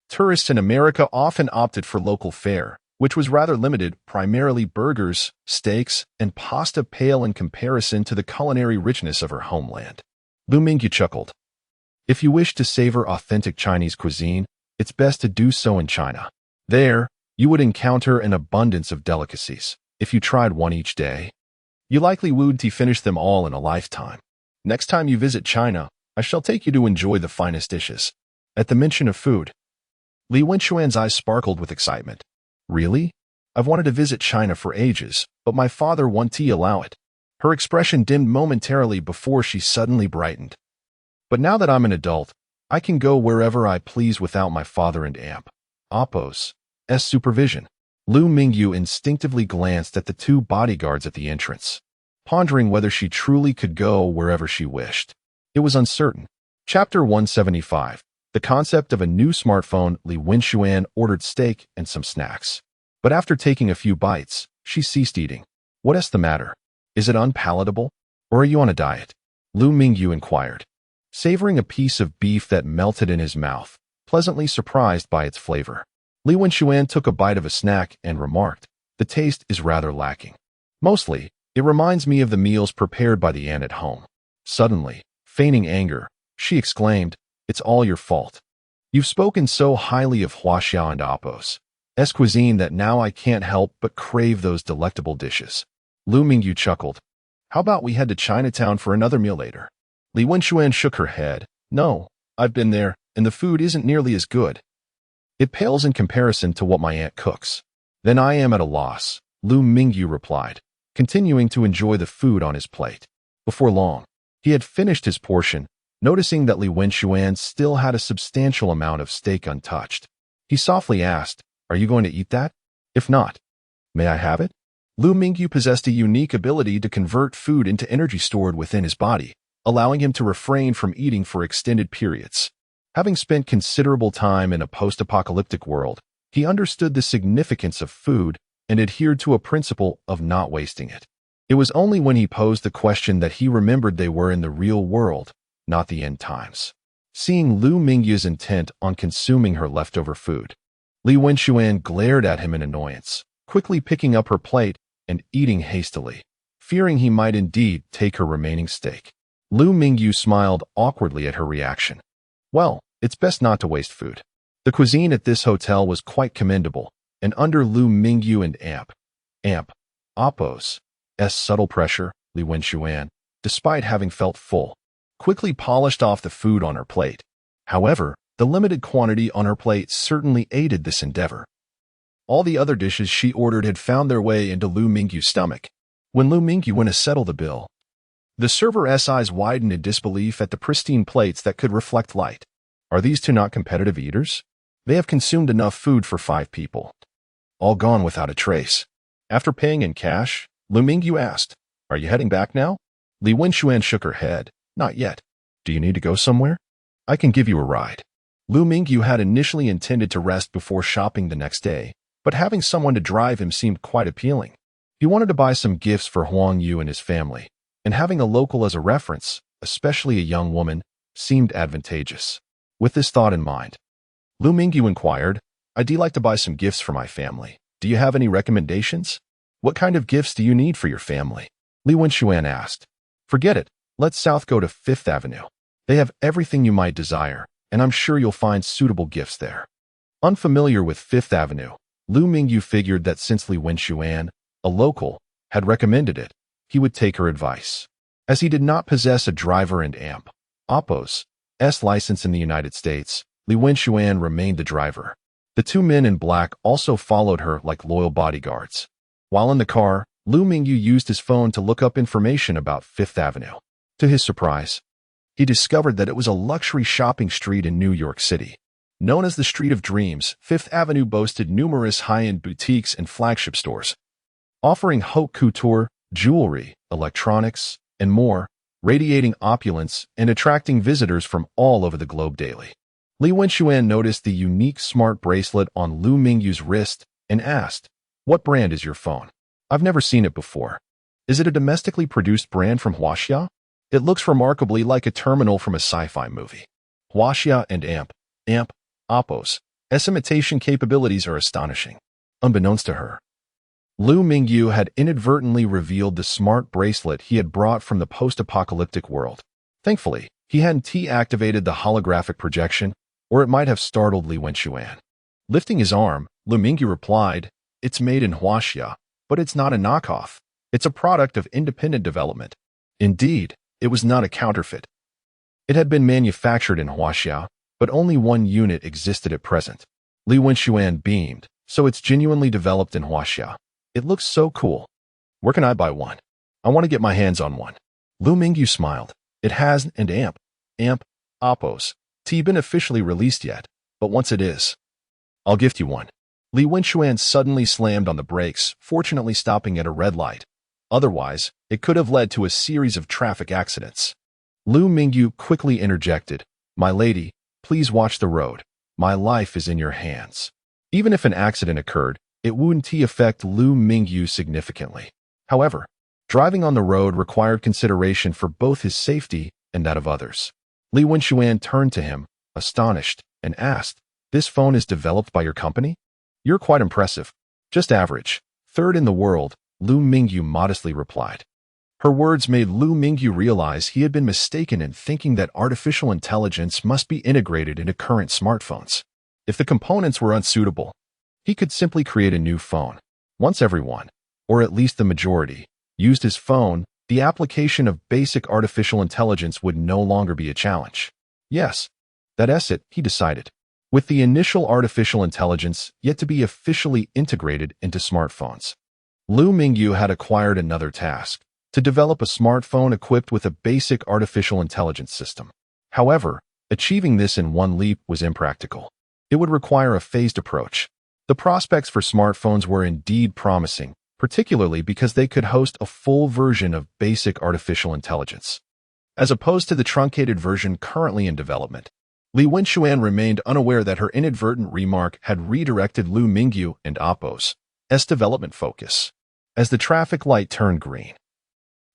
A: tourists in America often opted for local fare, which was rather limited, primarily burgers, steaks, and pasta pale in comparison to the culinary richness of her homeland. Liu Mingyu chuckled. "If you wish to savor authentic Chinese cuisine, it's best to do so in China. There, you would encounter an abundance of delicacies. If you tried one each day, you likely would finish them all in a lifetime. Next time you visit China, I shall take you to enjoy the finest dishes." At the mention of food, Li Wenxuan's eyes sparkled with excitement. "Really? I've wanted to visit China for ages, but my father won't allow it." Her expression dimmed momentarily before she suddenly brightened. "But now that I'm an adult, I can go wherever I please without my father and Apos' supervision." Liu Mingyu instinctively glanced at the two bodyguards at the entrance, pondering whether she truly could go wherever she wished. It was uncertain. Chapter 175. The concept of a new smartphone. Li Wenxuan ordered steak and some snacks. But after taking a few bites, she ceased eating. "What's the matter? Is it unpalatable? Or are you on a diet?" Liu Mingyu inquired, savoring a piece of beef that melted in his mouth, pleasantly surprised by its flavor. Li Wenxuan took a bite of a snack and remarked, "The taste is rather lacking. Mostly, it reminds me of the meals prepared by the aunt at home." Suddenly, feigning anger, she exclaimed, "It's all your fault. You've spoken so highly of Huaxiao and Apos' cuisine that now I can't help but crave those delectable dishes." Liu Mingyu chuckled. "How about we head to Chinatown for another meal later?" Li Wenxuan shook her head. "No, I've been there, and the food isn't nearly as good. It pales in comparison to what my aunt cooks." "Then I am at a loss," Liu Mingyu replied, continuing to enjoy the food on his plate. Before long, he had finished his portion, noticing that Li Wenxuan still had a substantial amount of steak untouched. He softly asked, "Are you going to eat that? If not, may I have it?" Liu Mingyu possessed a unique ability to convert food into energy stored within his body, allowing him to refrain from eating for extended periods. Having spent considerable time in a post-apocalyptic world, he understood the significance of food and adhered to a principle of not wasting it. It was only when he posed the question that he remembered they were in the real world, not the end times. Seeing Liu Mingyu's intent on consuming her leftover food, Li Wenxuan glared at him in annoyance, quickly picking up her plate and eating hastily, fearing he might indeed take her remaining steak. Liu Mingyu smiled awkwardly at her reaction. Well, it's best not to waste food. The cuisine at this hotel was quite commendable, and under Liu Mingyu and Appo's subtle pressure, Li Wenxuan, despite having felt full, quickly polished off the food on her plate. However, the limited quantity on her plate certainly aided this endeavor. All the other dishes she ordered had found their way into Liu Mingyu's stomach. When Liu Mingyu went to settle the bill, the server's eyes widened in disbelief at the pristine plates that could reflect light. Are these two not competitive eaters? They have consumed enough food for 5 people. All gone without a trace. After paying in cash, Liu Mingyu asked, "Are you heading back now?" Li Wenxuan shook her head. "Not yet. Do you need to go somewhere? I can give you a ride." Liu Mingyu had initially intended to rest before shopping the next day, but having someone to drive him seemed quite appealing. He wanted to buy some gifts for Huang Yu and his family, and having a local as a reference, especially a young woman, seemed advantageous. With this thought in mind, Liu Mingyu inquired, "I'd like to buy some gifts for my family. Do you have any recommendations?" "What kind of gifts do you need for your family?" Li Wenxuan asked. "Forget it. Let's south go to 5th Avenue. They have everything you might desire, and I'm sure you'll find suitable gifts there." Unfamiliar with 5th Avenue, Liu Mingyu figured that since Li Wenxuan, a local, had recommended it, he would take her advice. As he did not possess a driver and Appo's license in the United States, Li Wenxuan remained the driver. The 2 men in black also followed her like loyal bodyguards. While in the car, Liu Mingyu used his phone to look up information about 5th Avenue. To his surprise, he discovered that it was a luxury shopping street in New York City. Known as the Street of Dreams, 5th Avenue boasted numerous high-end boutiques and flagship stores, offering haute couture, jewelry, electronics, and more, radiating opulence and attracting visitors from all over the globe daily. Li Wenxuan noticed the unique smart bracelet on Liu Mingyu's wrist and asked, "What brand is your phone? I've never seen it before. Is it a domestically produced brand from Huaxia? It looks remarkably like a terminal from a sci-fi movie." Huaxia and Appo's imitation capabilities are astonishing. Unbeknownst to her, Liu Mingyu had inadvertently revealed the smart bracelet he had brought from the post-apocalyptic world. Thankfully, he hadn't deactivated the holographic projection, or it might have startled Li Wenxuan. Lifting his arm, Liu Mingyu replied, "It's made in Huaxia, but it's not a knockoff. It's a product of independent development." Indeed, it was not a counterfeit. It had been manufactured in Huaxia, but only 1 unit existed at present. Li Wenxuan beamed, "So it's genuinely developed in Huaxia. It looks so cool. Where can I buy one? I want to get my hands on one." Liu Mingyu smiled. "It hasn't Appo's been officially released yet, but once it is, I'll gift you one." Li Wenxuan suddenly slammed on the brakes, fortunately stopping at a red light. Otherwise, it could have led to a series of traffic accidents. Liu Mingyu quickly interjected, "My lady, please watch the road. My life is in your hands." Even if an accident occurred, it wouldn't affect Liu Mingyu significantly. However, driving on the road required consideration for both his safety and that of others. Li Wenxuan turned to him, astonished, and asked, "This phone is developed by your company? You're quite impressive." "Just average. 3rd in the world," Liu Mingyu modestly replied. Her words made Liu Mingyu realize he had been mistaken in thinking that artificial intelligence must be integrated into current smartphones. If the components were unsuitable, he could simply create a new phone. Once everyone, or at least the majority, used his phone, the application of basic artificial intelligence would no longer be a challenge. Yes, that's it, he decided. With the initial artificial intelligence yet to be officially integrated into smartphones, Liu Mingyu had acquired another task: to develop a smartphone equipped with a basic artificial intelligence system. However, achieving this in one leap was impractical. It would require a phased approach. The prospects for smartphones were indeed promising, particularly because they could host a full version of basic artificial intelligence, as opposed to the truncated version currently in development. Li Wenxuan remained unaware that her inadvertent remark had redirected Liu Mingyu and Appo's development focus. As the traffic light turned green,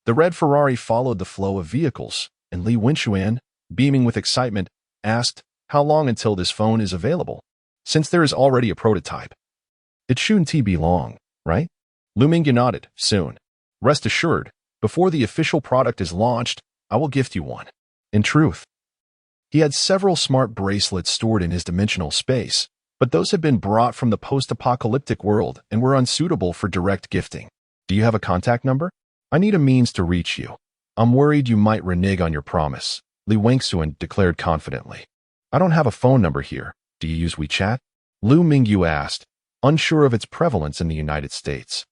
A: the red Ferrari followed the flow of vehicles, and Li Wenxuan, beaming with excitement, asked, "How long until this phone is available? Since there is already a prototype. It shouldn't be long, right?" Liu Mingyu nodded. "Soon. Rest assured, before the official product is launched, I will gift you one." In truth, he had several smart bracelets stored in his dimensional space, but those had been brought from the post-apocalyptic world and were unsuitable for direct gifting. "Do you have a contact number? I need a means to reach you. I'm worried you might renege on your promise," Li Wenxuan declared confidently. "I don't have a phone number here. Do you use WeChat?" Liu Mingyu asked, unsure of its prevalence in the United States.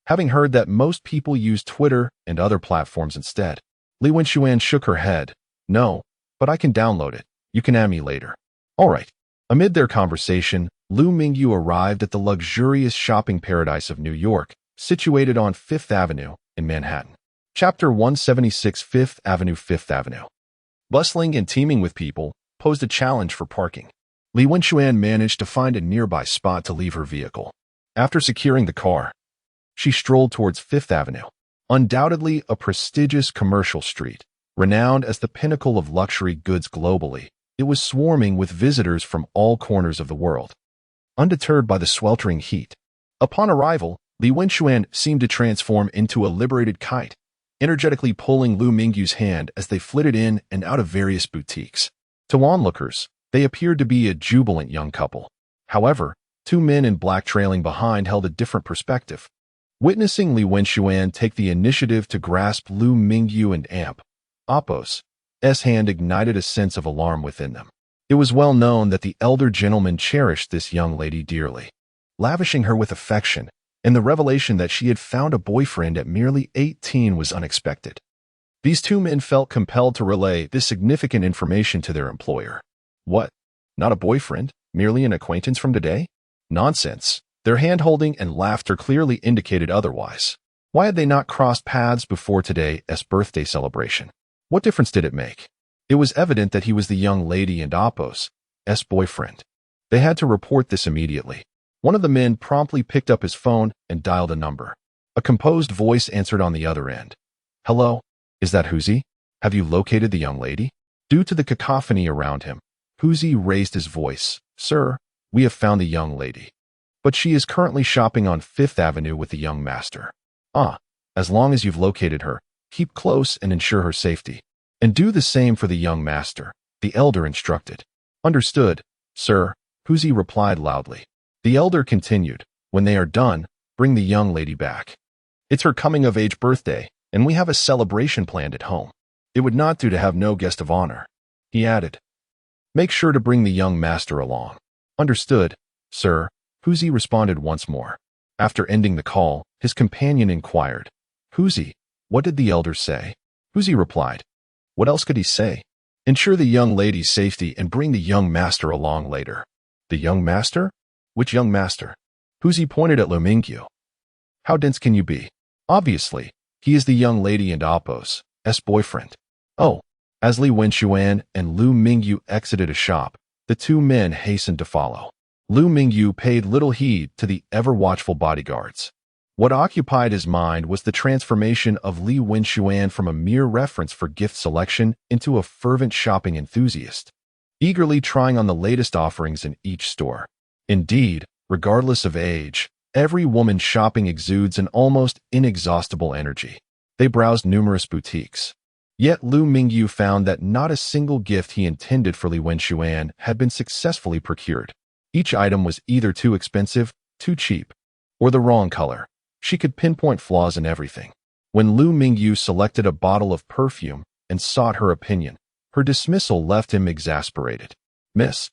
A: Having heard that most people use Twitter and other platforms instead, Li Wenxuan shook her head. "No, but I can download it. You can add me later." "All right." Amid their conversation, Liu Mingyu arrived at the luxurious shopping paradise of New York, situated on Fifth Avenue in Manhattan. Chapter 176, Fifth Avenue. Fifth Avenue, bustling and teeming with people, posed a challenge for parking. Li Wenxuan managed to find a nearby spot to leave her vehicle. After securing the car, she strolled towards Fifth Avenue, undoubtedly a prestigious commercial street. Renowned as the pinnacle of luxury goods globally, it was swarming with visitors from all corners of the world. Undeterred by the sweltering heat, upon arrival, Li Wenxuan seemed to transform into a liberated kite, energetically pulling Liu Mingyu's hand as they flitted in and out of various boutiques. To onlookers, they appeared to be a jubilant young couple. However, two men in black trailing behind held a different perspective. Witnessing Li Wenxuan take the initiative to grasp Liu Mingyu and Appo's hand ignited a sense of alarm within them. It was well known that the elder gentleman cherished this young lady dearly, lavishing her with affection, and the revelation that she had found a boyfriend at merely 18 was unexpected. These two men felt compelled to relay this significant information to their employer. What? Not a boyfriend? Merely an acquaintance from today? Nonsense. Their hand-holding and laughter clearly indicated otherwise. Why had they not crossed paths before today's birthday celebration? What difference did it make? It was evident that he was the young lady and Appo's boyfriend. They had to report this immediately. One of the men promptly picked up his phone and dialed a number. A composed voice answered on the other end. "Hello? Is that Huzi? Have you located the young lady?" Due to the cacophony around him, Huzi raised his voice. "Sir, we have found the young lady, but she is currently shopping on Fifth Avenue with the young master." "Ah, as long as you've located her, keep close and ensure her safety. And do the same for the young master," the elder instructed. "Understood, sir," Huzi replied loudly. The elder continued, "When they are done, bring the young lady back. It's her coming-of-age birthday, and we have a celebration planned at home. It would not do to have no guest of honor." He added, "Make sure to bring the young master along." "Understood, sir," Huzi responded once more. After ending the call, his companion inquired, "Huzi, what did the elder say?" Huzi replied, "What else could he say? Ensure the young lady's safety and bring the young master along later." "The young master? Which young master?" Huzi pointed at Liu Mingyu. "How dense can you be? Obviously, he is the young lady and Appo's boyfriend." "Oh." As Li Wenxuan and Liu Mingyu exited a shop, the two men hastened to follow. Liu Mingyu paid little heed to the ever-watchful bodyguards. What occupied his mind was the transformation of Li Wenxuan from a mere reference for gift selection into a fervent shopping enthusiast, eagerly trying on the latest offerings in each store. Indeed, regardless of age, every woman shopping exudes an almost inexhaustible energy. They browsed numerous boutiques. Yet Liu Mingyu found that not a single gift he intended for Li Wenxuan had been successfully procured. Each item was either too expensive, too cheap, or the wrong color. She could pinpoint flaws in everything. When Liu Mingyu selected a bottle of perfume and sought her opinion, her dismissal left him exasperated. "Miss,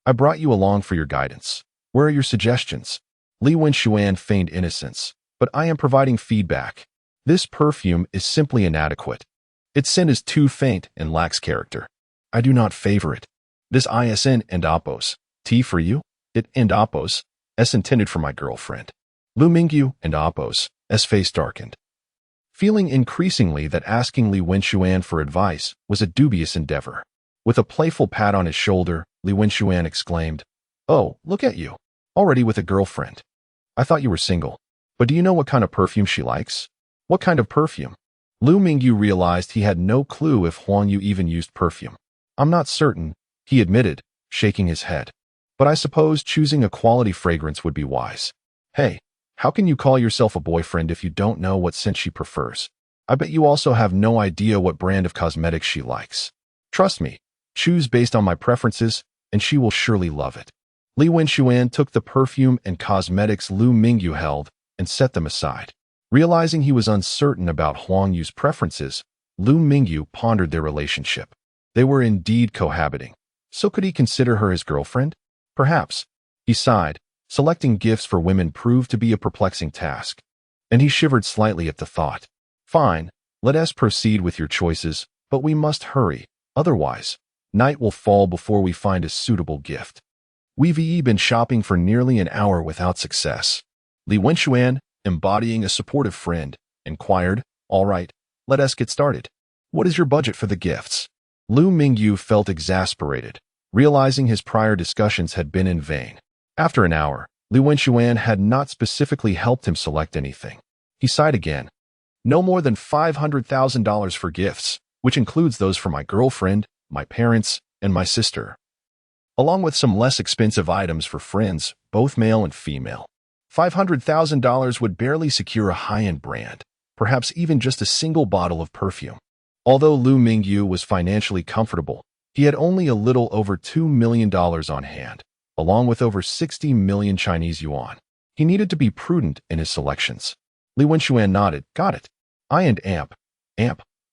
A: I brought you along for your guidance. Where are your suggestions?" Li Wenxuan feigned innocence, "But I am providing feedback. This perfume is simply inadequate. Its scent is too faint and lacks character. I do not favor it. This ISN and Appo's tea for you? It and Appo's intended for my girlfriend." Liu Mingyu and Appo's face darkened, feeling increasingly that asking Li Wenxuan for advice was a dubious endeavor. With a playful pat on his shoulder, Li Wenxuan exclaimed. "Oh, look at you. Already with a girlfriend. I thought you were single. But do you know what kind of perfume she likes?" "What kind of perfume?" Liu Mingyu realized he had no clue if Huang Yu even used perfume. "I'm not certain," he admitted, shaking his head. "But I suppose choosing a quality fragrance would be wise." "Hey, how can you call yourself a boyfriend if you don't know what scent she prefers? I bet you also have no idea what brand of cosmetics she likes. Trust me, choose based on my preferences, and she will surely love it." Li Wenxuan took the perfume and cosmetics Liu Mingyu held and set them aside. Realizing he was uncertain about Huang Yu's preferences, Liu Mingyu pondered their relationship. They were indeed cohabiting. So could he consider her his girlfriend? Perhaps. He sighed. Selecting gifts for women proved to be a perplexing task. And he shivered slightly at the thought. "Fine, let us proceed with your choices, but we must hurry. Otherwise, night will fall before we find a suitable gift." We've been shopping for nearly an hour without success. Li Wenxuan, embodying a supportive friend, inquired, "All right, let us get started. What is your budget for the gifts?" Liu Mingyu felt exasperated, realizing his prior discussions had been in vain. After an hour, Li Wenxuan had not specifically helped him select anything. He sighed again. "No more than $500,000 for gifts, which includes those for my girlfriend, my parents, and my sister, along with some less expensive items for friends, both male and female. $500,000 would barely secure a high-end brand, perhaps even just a single bottle of perfume." Although Liu Mingyu was financially comfortable, he had only a little over $2 million on hand, along with over 60 million Chinese yuan. He needed to be prudent in his selections. Li Wenxuan nodded. "Got it. I and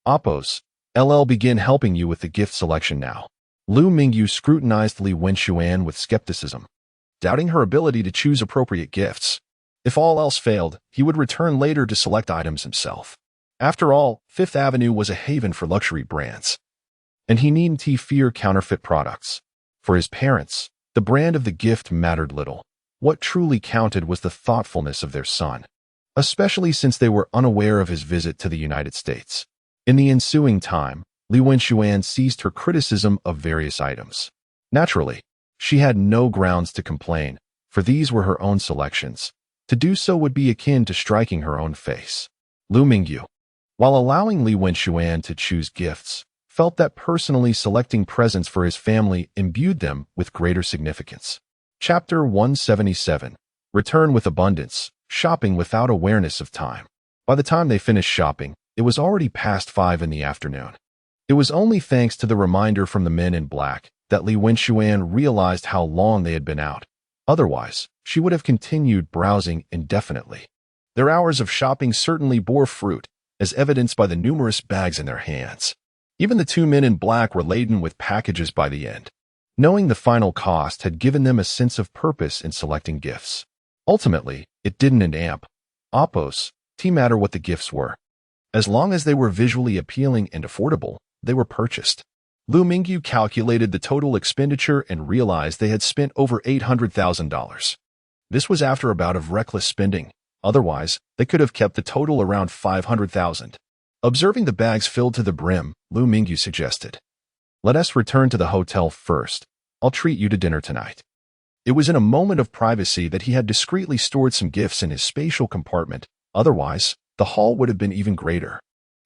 A: Oppos, LL begin helping you with the gift selection now." Liu Mingyu scrutinized Li Wenxuan with skepticism, doubting her ability to choose appropriate gifts. If all else failed, he would return later to select items himself. After all, Fifth Avenue was a haven for luxury brands, and he needn't fear counterfeit products. For his parents, the brand of the gift mattered little. What truly counted was the thoughtfulness of their son, especially since they were unaware of his visit to the United States. In the ensuing time, Li Wenxuan ceased her criticism of various items. Naturally, she had no grounds to complain, for these were her own selections. To do so would be akin to striking her own face. Liu Mingyu, while allowing Li Wenxuan to choose gifts, felt that personally selecting presents for his family imbued them with greater significance. Chapter 177. Return with Abundance, Shopping Without Awareness of Time. By the time they finished shopping, it was already past 5 in the afternoon. It was only thanks to the reminder from the men in black that Li Wenxuan realized how long they had been out. Otherwise, she would have continued browsing indefinitely. Their hours of shopping certainly bore fruit, as evidenced by the numerous bags in their hands. Even the 2 men in black were laden with packages by the end. Knowing the final cost had given them a sense of purpose in selecting gifts. Ultimately, it didn't Oppos matter what the gifts were. As long as they were visually appealing and affordable, they were purchased. Liu Mingyu calculated the total expenditure and realized they had spent over $800,000. This was after a bout of reckless spending. Otherwise, they could have kept the total around $500,000. Observing the bags filled to the brim, Liu Mingyu suggested, "Let us return to the hotel first. I'll treat you to dinner tonight." It was in a moment of privacy that he had discreetly stored some gifts in his spatial compartment. Otherwise, the haul would have been even greater.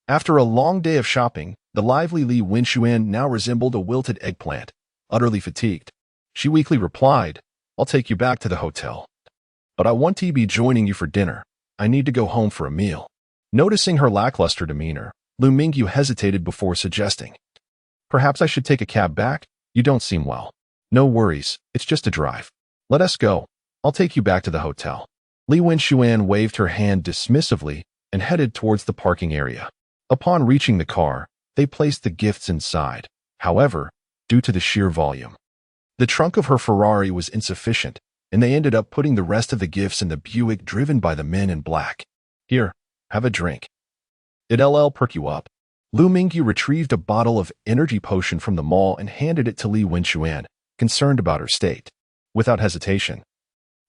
A: After a long day of shopping, the lively Li Wenxuan now resembled a wilted eggplant, utterly fatigued. She weakly replied, "I'll take you back to the hotel. But I want to be joining you for dinner. I need to go home for a meal." Noticing her lackluster demeanor, Liu Mingyu hesitated before suggesting, "Perhaps I should take a cab back? You don't seem well." "No worries, it's just a drive. Let us go. I'll take you back to the hotel." Li Wenxuan waved her hand dismissively and headed towards the parking area. Upon reaching the car, they placed the gifts inside. However, due to the sheer volume, the trunk of her Ferrari was insufficient, and they ended up putting the rest of the gifts in the Buick driven by the men in black. "Here, have a drink. It'll perk you up." Liu Mingyu retrieved a bottle of energy potion from the mall and handed it to Li Wenxuan, concerned about her state. Without hesitation,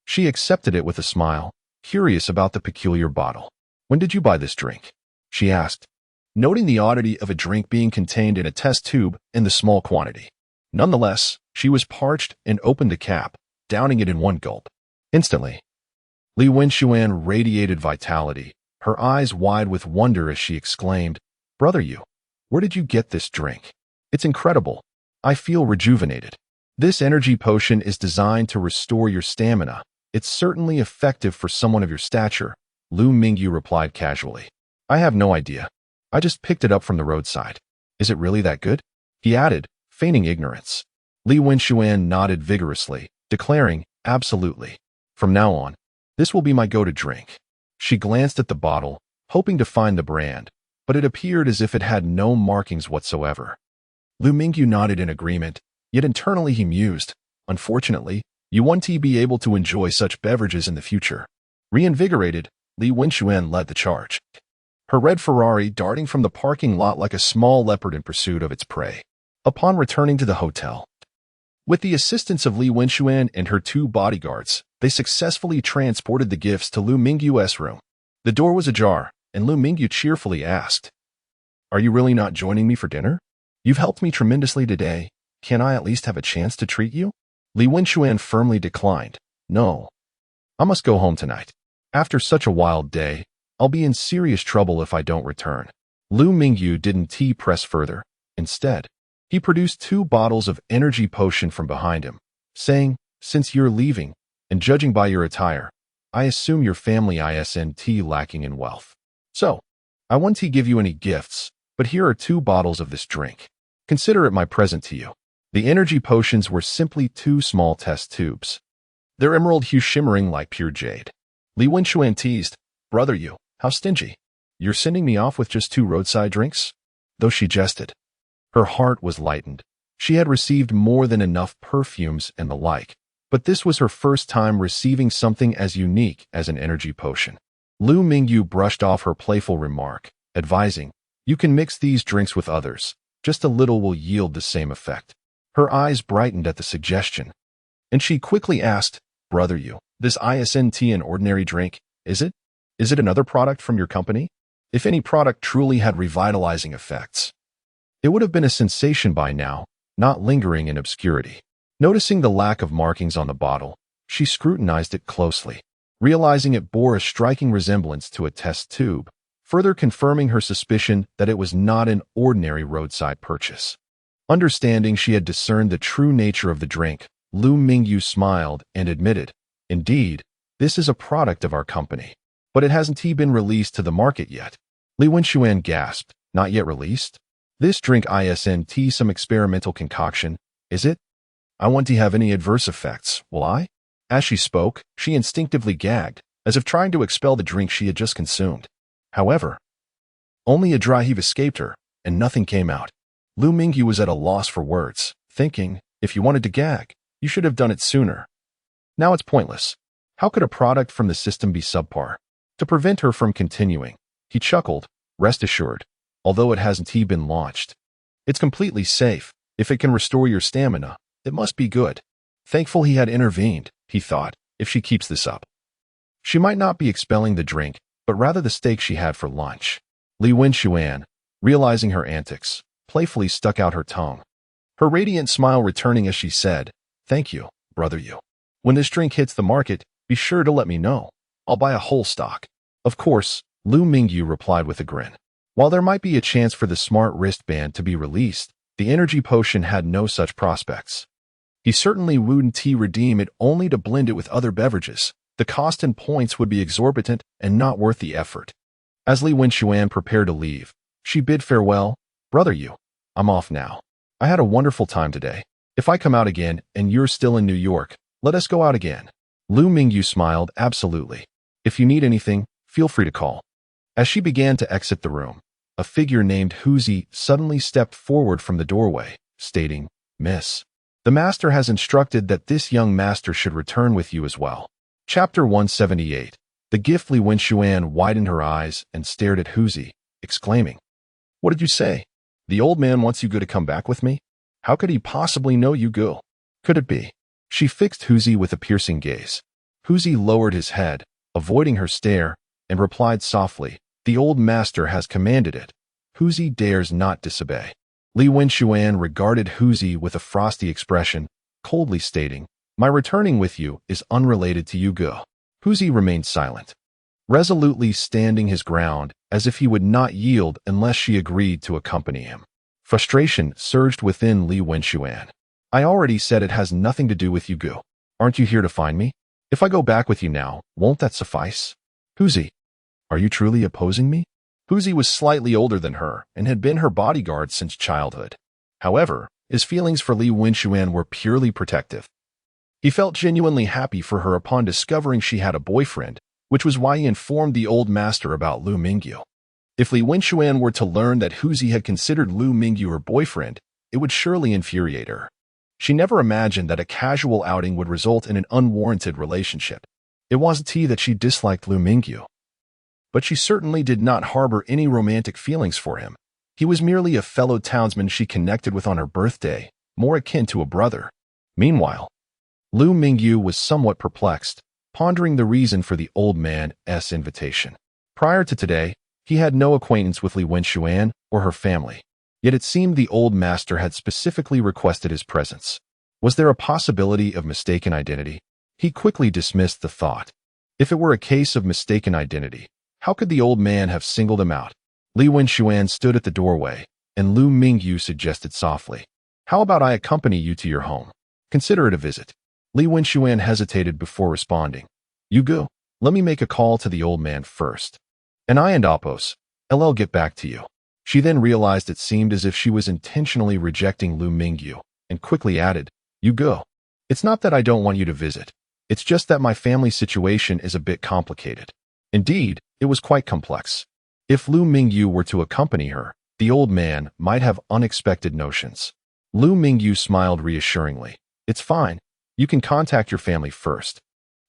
A: she accepted it with a smile, curious about the peculiar bottle. "When did you buy this drink?" she asked, noting the oddity of a drink being contained in a test tube in the small quantity. Nonetheless, She was parched and opened the cap, downing it in one gulp. Instantly, Li Wenxuan radiated vitality, her eyes wide with wonder as she exclaimed, "Brother Yu, where did you get this drink? It's incredible. I feel rejuvenated. This energy potion is designed to restore your stamina. It's certainly effective for someone of your stature," Liu Mingyu replied casually. "I have no idea. I just picked it up from the roadside. Is it really that good?" he added, feigning ignorance. Li Wenxuan nodded vigorously, declaring, "Absolutely. From now on, this will be my go-to drink." She glanced at the bottle, hoping to find the brand, but it appeared as if it had no markings whatsoever. Liu Mingyu nodded in agreement, yet internally he mused, "Unfortunately, you won't be able to enjoy such beverages in the future." Reinvigorated, Li Wenxuan led the charge, her red Ferrari darting from the parking lot like a small leopard in pursuit of its prey. Upon returning to the hotel, with the assistance of Li Wenxuan and her 2 bodyguards, they successfully transported the gifts to Liu Mingyu's room. The door was ajar, and Liu Mingyu cheerfully asked, "Are you really not joining me for dinner? You've helped me tremendously today. Can I at least have a chance to treat you?" Li Wenxuan firmly declined. "No. I must go home tonight. After such a wild day, I'll be in serious trouble if I don't return." Liu Mingyu didn't press further. Instead, he produced 2 bottles of energy potion from behind him, saying, "Since you're leaving, and judging by your attire, I assume your family isn't lacking in wealth. So, I won't give you any gifts, but here are 2 bottles of this drink. Consider it my present to you." The energy potions were simply 2 small test tubes, their emerald hue shimmering like pure jade. Li Wenxuan teased, "Brother Yu, how stingy. You're sending me off with just 2 roadside drinks?" Though she jested, her heart was lightened. She had received more than enough perfumes and the like, but this was her first time receiving something as unique as an energy potion. Liu Mingyu brushed off her playful remark, advising, "You can mix these drinks with others. Just a little will yield the same effect." Her eyes brightened at the suggestion, and she quickly asked, "Brother Yu, this isn't an ordinary drink, is it? Is it another product from your company? If any product truly had revitalizing effects, it would have been a sensation by now, not lingering in obscurity." Noticing the lack of markings on the bottle, she scrutinized it closely, realizing it bore a striking resemblance to a test tube, further confirming her suspicion that it was not an ordinary roadside purchase. Understanding she had discerned the true nature of the drink, Liu Mingyu smiled and admitted, "Indeed, this is a product of our company, but it hasn't been released to the market yet." Li Wenxuan gasped, "Not yet released? This drink isn't some experimental concoction, is it? I won't have any adverse effects, will I?" As she spoke, she instinctively gagged, as if trying to expel the drink she had just consumed. However, only a dry heave escaped her, and nothing came out. Liu Mingyu was at a loss for words, thinking, if you wanted to gag, you should have done it sooner. Now it's pointless. How could a product from the system be subpar? To prevent her from continuing, he chuckled, "Rest assured, although it hasn't been launched, it's completely safe. If it can restore your stamina, it must be good." Thankful he had intervened, he thought, if she keeps this up, she might not be expelling the drink, but rather the steak she had for lunch. Li Wenxuan, realizing her antics, playfully stuck out her tongue, her radiant smile returning as she said, "Thank you, Brother Yu. When this drink hits the market, be sure to let me know. I'll buy a whole stock." "Of course," Liu Mingyu replied with a grin. While there might be a chance for the smart wristband to be released, the energy potion had no such prospects. He certainly wouldn't redeem it only to blend it with other beverages. The cost and points would be exorbitant and not worth the effort. As Li Wenxuan prepared to leave, she bid farewell, "Brother Yu, I'm off now. I had a wonderful time today. If I come out again and you're still in New York, let us go out again." Liu Mingyu smiled, "Absolutely. If you need anything, feel free to call." As she began to exit the room, a figure named Huzi suddenly stepped forward from the doorway, stating, "Miss, the master has instructed that this young master should return with you as well." Chapter 178. The gift. Li Wenxuan widened her eyes and stared at Huzi, exclaiming, "What did you say? The old man wants you to come back with me? How could he possibly know you go? Could it be?" She fixed Huzi with a piercing gaze. Huzi lowered his head, avoiding her stare, and replied softly, "The old master has commanded it. Huzi dares not disobey." Li Wenxuan regarded Huzi with a frosty expression, coldly stating, "My returning with you is unrelated to you go." Huzi remained silent, resolutely standing his ground as if he would not yield unless she agreed to accompany him. Frustration surged within Li Wenxuan. "I already said it has nothing to do with you go. Aren't you here to find me? If I go back with you now, won't that suffice?" "Huzi, are you truly opposing me?" Huzi was slightly older than her and had been her bodyguard since childhood. However, his feelings for Li Wenxuan were purely protective. He felt genuinely happy for her upon discovering she had a boyfriend, which was why he informed the old master about Liu Mingyu. If Li Wenxuan were to learn that Huzi had considered Liu Mingyu her boyfriend, it would surely infuriate her. She never imagined that a casual outing would result in an unwarranted relationship. It wasn't that she disliked Liu Mingyu, but she certainly did not harbor any romantic feelings for him. He was merely a fellow townsman she connected with on her birthday, more akin to a brother. Meanwhile, Liu Mingyu was somewhat perplexed, pondering the reason for the old man's invitation. Prior to today, he had no acquaintance with Li Wenxuan or her family, yet it seemed the old master had specifically requested his presence. Was there a possibility of mistaken identity? He quickly dismissed the thought. If it were a case of mistaken identity, how could the old man have singled him out? Li Wenxuan stood at the doorway, and Liu Mingyu suggested softly, "How about I accompany you to your home? Consider it a visit." Li Wenxuan hesitated before responding. "You go. Let me make a call to the old man first. And I and Appos, I'll get back to you." She then realized it seemed as if she was intentionally rejecting Liu Mingyu, and quickly added, "You go. It's not that I don't want you to visit. It's just that my family situation is a bit complicated." Indeed, it was quite complex. If Liu Mingyu were to accompany her, the old man might have unexpected notions. Liu Mingyu smiled reassuringly. "It's fine. You can contact your family first."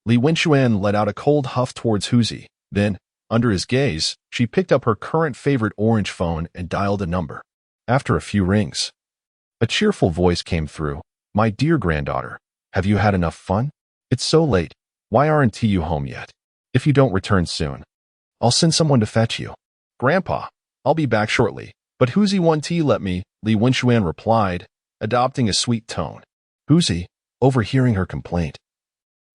A: Li Wenxuan let out a cold huff towards Huzi. Then, under his gaze, she picked up her current favorite orange phone and dialed a number. After a few rings, a cheerful voice came through. "My dear granddaughter, have you had enough fun? It's so late. Why aren't you home yet? If you don't return soon, I'll send someone to fetch you." "Grandpa, I'll be back shortly, but Huzi won't let me," Li Wenxuan replied, adopting a sweet tone. Huzi, overhearing her complaint,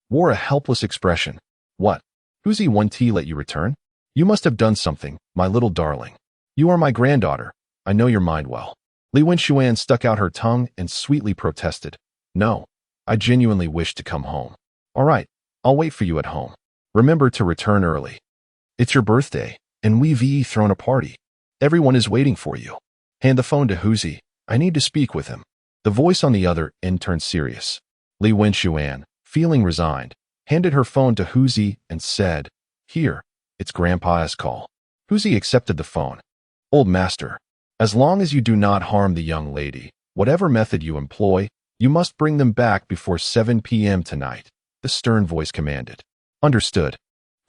A: wore a helpless expression. "What? Huzi won't let you return? You must have done something, my little darling. You are my granddaughter. I know your mind well." Li Wenxuan stuck out her tongue and sweetly protested. "No, I genuinely wish to come home." "All right, I'll wait for you at home. Remember to return early. It's your birthday, and we've thrown a party. Everyone is waiting for you." "Hand the phone to Huzi. I need to speak with him." The voice on the other end turned serious. Li Wenxuan, feeling resigned, handed her phone to Huzi and said, "Here, it's Grandpa's call." Huzi accepted the phone. "Old master, as long as you do not harm the young lady, whatever method you employ, you must bring them back before 7 p.m. tonight," the stern voice commanded. "Understood."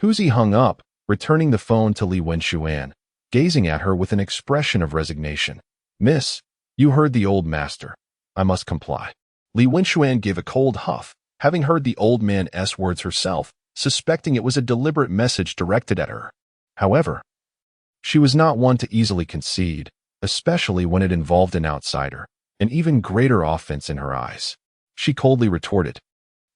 A: Huzi hung up, returning the phone to Li Wenxuan, gazing at her with an expression of resignation. "Miss, you heard the old master. I must comply." Li Wenxuan gave a cold huff, having heard the old man's words herself, suspecting it was a deliberate message directed at her. However, she was not one to easily concede, especially when it involved an outsider, an even greater offense in her eyes. She coldly retorted,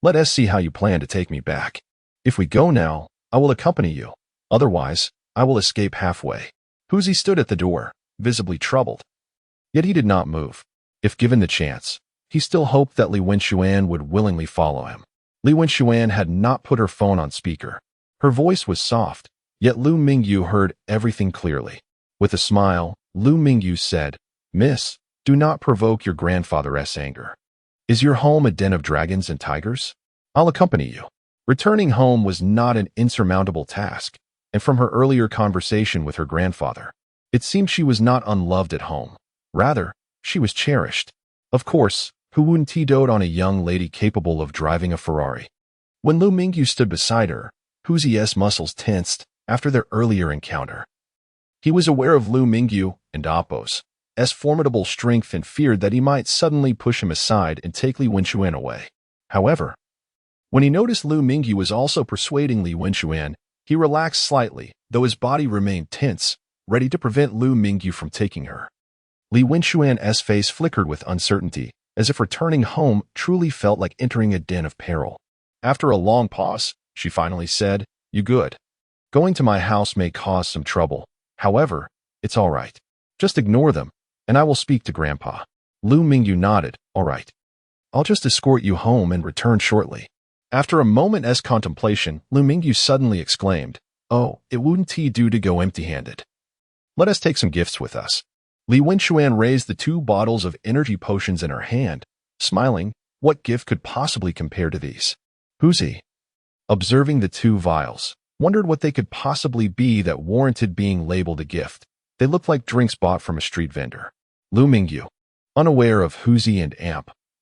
A: "Let us see how you plan to take me back. If we go now, I will accompany you. Otherwise, I will escape halfway." Huzi stood at the door, visibly troubled. Yet he did not move. If given the chance, he still hoped that Li Wenxuan would willingly follow him. Li Wenxuan had not put her phone on speaker. Her voice was soft, yet Liu Mingyu heard everything clearly. With a smile, Liu Mingyu said, "Miss, do not provoke your grandfather's anger. Is your home a den of dragons and tigers? I'll accompany you." Returning home was not an insurmountable task, and from her earlier conversation with her grandfather, it seemed she was not unloved at home. Rather, she was cherished. Of course, who wouldn't dote on a young lady capable of driving a Ferrari? When Liu Mingyu stood beside her, Huzi's muscles tensed after their earlier encounter. He was aware of Liu Mingyu and Appos' formidable strength and feared that he might suddenly push him aside and take Li Wenxuan away. However, when he noticed Liu Mingyu was also persuading Li Wenxuan, he relaxed slightly, though his body remained tense, ready to prevent Liu Mingyu from taking her. Li Wenxuan's face flickered with uncertainty, as if returning home truly felt like entering a den of peril. After a long pause, she finally said, "You good? Going to my house may cause some trouble. However, it's all right. Just ignore them, and I will speak to Grandpa." Liu Mingyu nodded. "All right. I'll just escort you home and return shortly." After a moment's contemplation, Liu Mingyu suddenly exclaimed, "Oh, it wouldn't do to go empty-handed. Let us take some gifts with us." Li Wenxuan raised the 2 bottles of energy potions in her hand, smiling. What gift could possibly compare to these? Huzi, observing the 2 vials, wondered what they could possibly be that warranted being labeled a gift. They looked like drinks bought from a street vendor. Liu Mingyu, unaware of Huzi and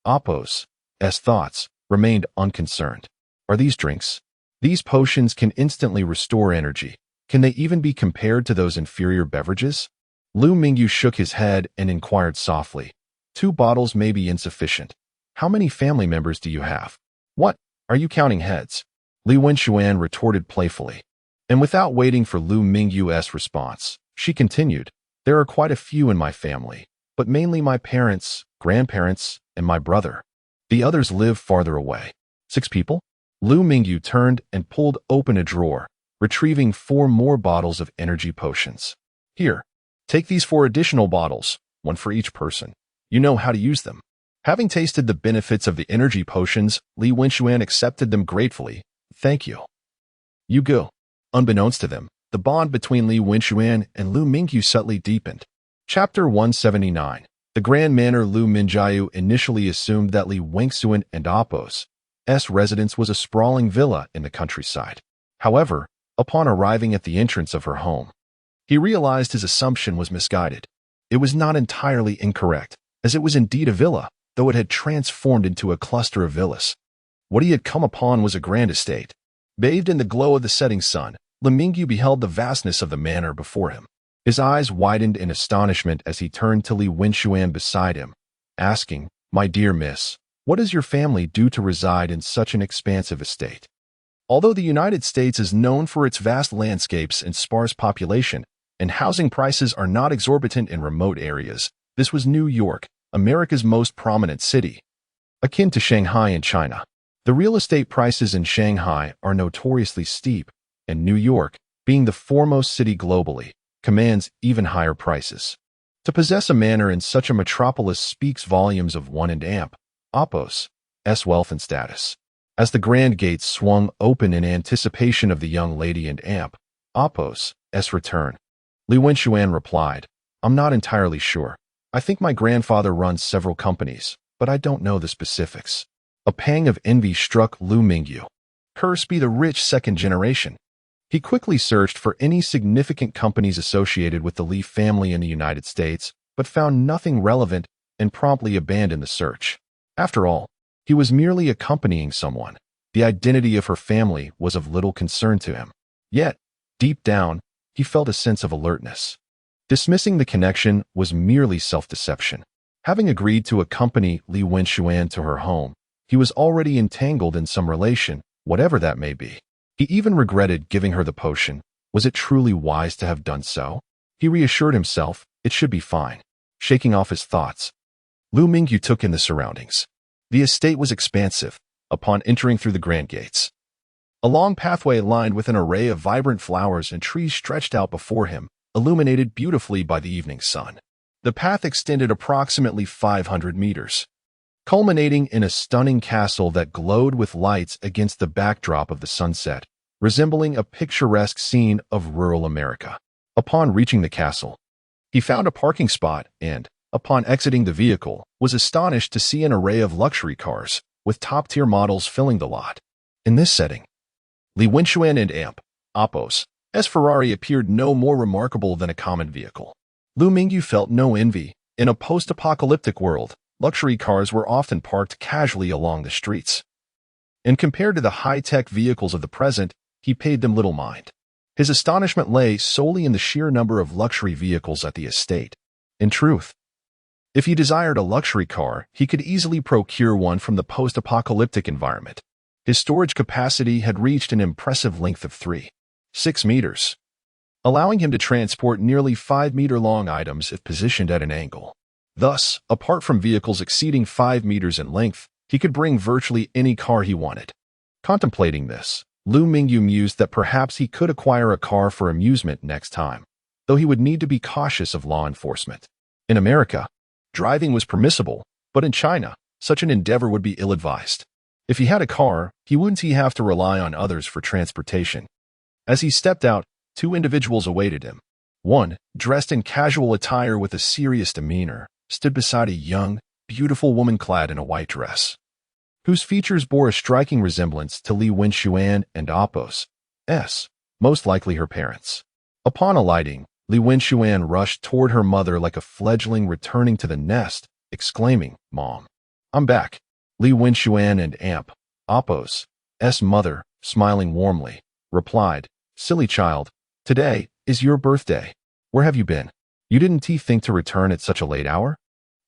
A: Appo's thoughts, remained unconcerned. Are these drinks? These potions can instantly restore energy. Can they even be compared to those inferior beverages? Liu Mingyu shook his head and inquired softly. 2 bottles may be insufficient. How many family members do you have? What? Are you counting heads? Li Wenxuan retorted playfully. And without waiting for Liu Mingyu's response, she continued, "There are quite a few in my family, but mainly my parents, grandparents, and my brother. The others live farther away." 6 people? Liu Mingyu turned and pulled open a drawer, retrieving 4 more bottles of energy potions. "Here, take these 4 additional bottles, 1 for each person. You know how to use them." Having tasted the benefits of the energy potions, Li Wenxuan accepted them gratefully. "Thank you." "You go." Unbeknownst to them, the bond between Li Wenxuan and Liu Mingyu subtly deepened. Chapter 179. The Grand Manor. Liu Mingyu initially assumed that Li Wenxuan and Appo's residence was a sprawling villa in the countryside. However, upon arriving at the entrance of her home, he realized his assumption was misguided. It was not entirely incorrect, as it was indeed a villa, though it had transformed into a cluster of villas. What he had come upon was a grand estate. Bathed in the glow of the setting sun, Liu Mingyu beheld the vastness of the manor before him. His eyes widened in astonishment as he turned to Li Wenxuan beside him, asking, "My dear miss, what does your family do to reside in such an expansive estate?" Although the United States is known for its vast landscapes and sparse population, and housing prices are not exorbitant in remote areas, this was New York, America's most prominent city. Akin to Shanghai in China, the real estate prices in Shanghai are notoriously steep, and New York, being the foremost city globally, commands even higher prices. To possess a manor in such a metropolis speaks volumes of one and Appo's wealth and status. As the grand gates swung open in anticipation of the young lady and Appo's return, Li Wenxuan replied, "I'm not entirely sure. I think my grandfather runs several companies, but I don't know the specifics." A pang of envy struck Liu Mingyu. Cursed be the rich second generation. He quickly searched for any significant companies associated with the Li family in the United States, but found nothing relevant and promptly abandoned the search. After all, he was merely accompanying someone. The identity of her family was of little concern to him. Yet, deep down, he felt a sense of alertness. Dismissing the connection was merely self-deception. Having agreed to accompany Li Wenxuan to her home, he was already entangled in some relation, whatever that may be. He even regretted giving her the potion. Was it truly wise to have done so? He reassured himself, it should be fine. Shaking off his thoughts, Liu Mingyu took in the surroundings. The estate was expansive. Upon entering through the grand gates, a long pathway lined with an array of vibrant flowers and trees stretched out before him, illuminated beautifully by the evening sun. The path extended approximately 500 meters, culminating in a stunning castle that glowed with lights against the backdrop of the sunset, resembling a picturesque scene of rural America. Upon reaching the castle, he found a parking spot and, upon exiting the vehicle, was astonished to see an array of luxury cars, with top-tier models filling the lot. In this setting, Li Wenxuan and Appo's Ferrari appeared no more remarkable than a common vehicle. Liu Mingyu felt no envy. In a post-apocalyptic world, luxury cars were often parked casually along the streets. And compared to the high-tech vehicles of the present, he paid them little mind. His astonishment lay solely in the sheer number of luxury vehicles at the estate. In truth, if he desired a luxury car, he could easily procure one from the post-apocalyptic environment. His storage capacity had reached an impressive length of 3.6 meters, allowing him to transport nearly 5-meter-long items if positioned at an angle. Thus, apart from vehicles exceeding 5 meters in length, he could bring virtually any car he wanted. Contemplating this, Liu Mingyu mused that perhaps he could acquire a car for amusement next time, though he would need to be cautious of law enforcement. In America, driving was permissible, but in China, such an endeavor would be ill-advised. If he had a car, he wouldn't have to rely on others for transportation. As he stepped out, two individuals awaited him. One, dressed in casual attire with a serious demeanor, stood beside a young, beautiful woman clad in a white dress, whose features bore a striking resemblance to Li Wenxuan and Apos, most likely her parents. Upon alighting, Li Wenxuan rushed toward her mother like a fledgling returning to the nest, exclaiming, "Mom, I'm back." Li Wenxuan and Apos' mother, smiling warmly, replied, "Silly child, today is your birthday. Where have you been? You didn't think to return at such a late hour?"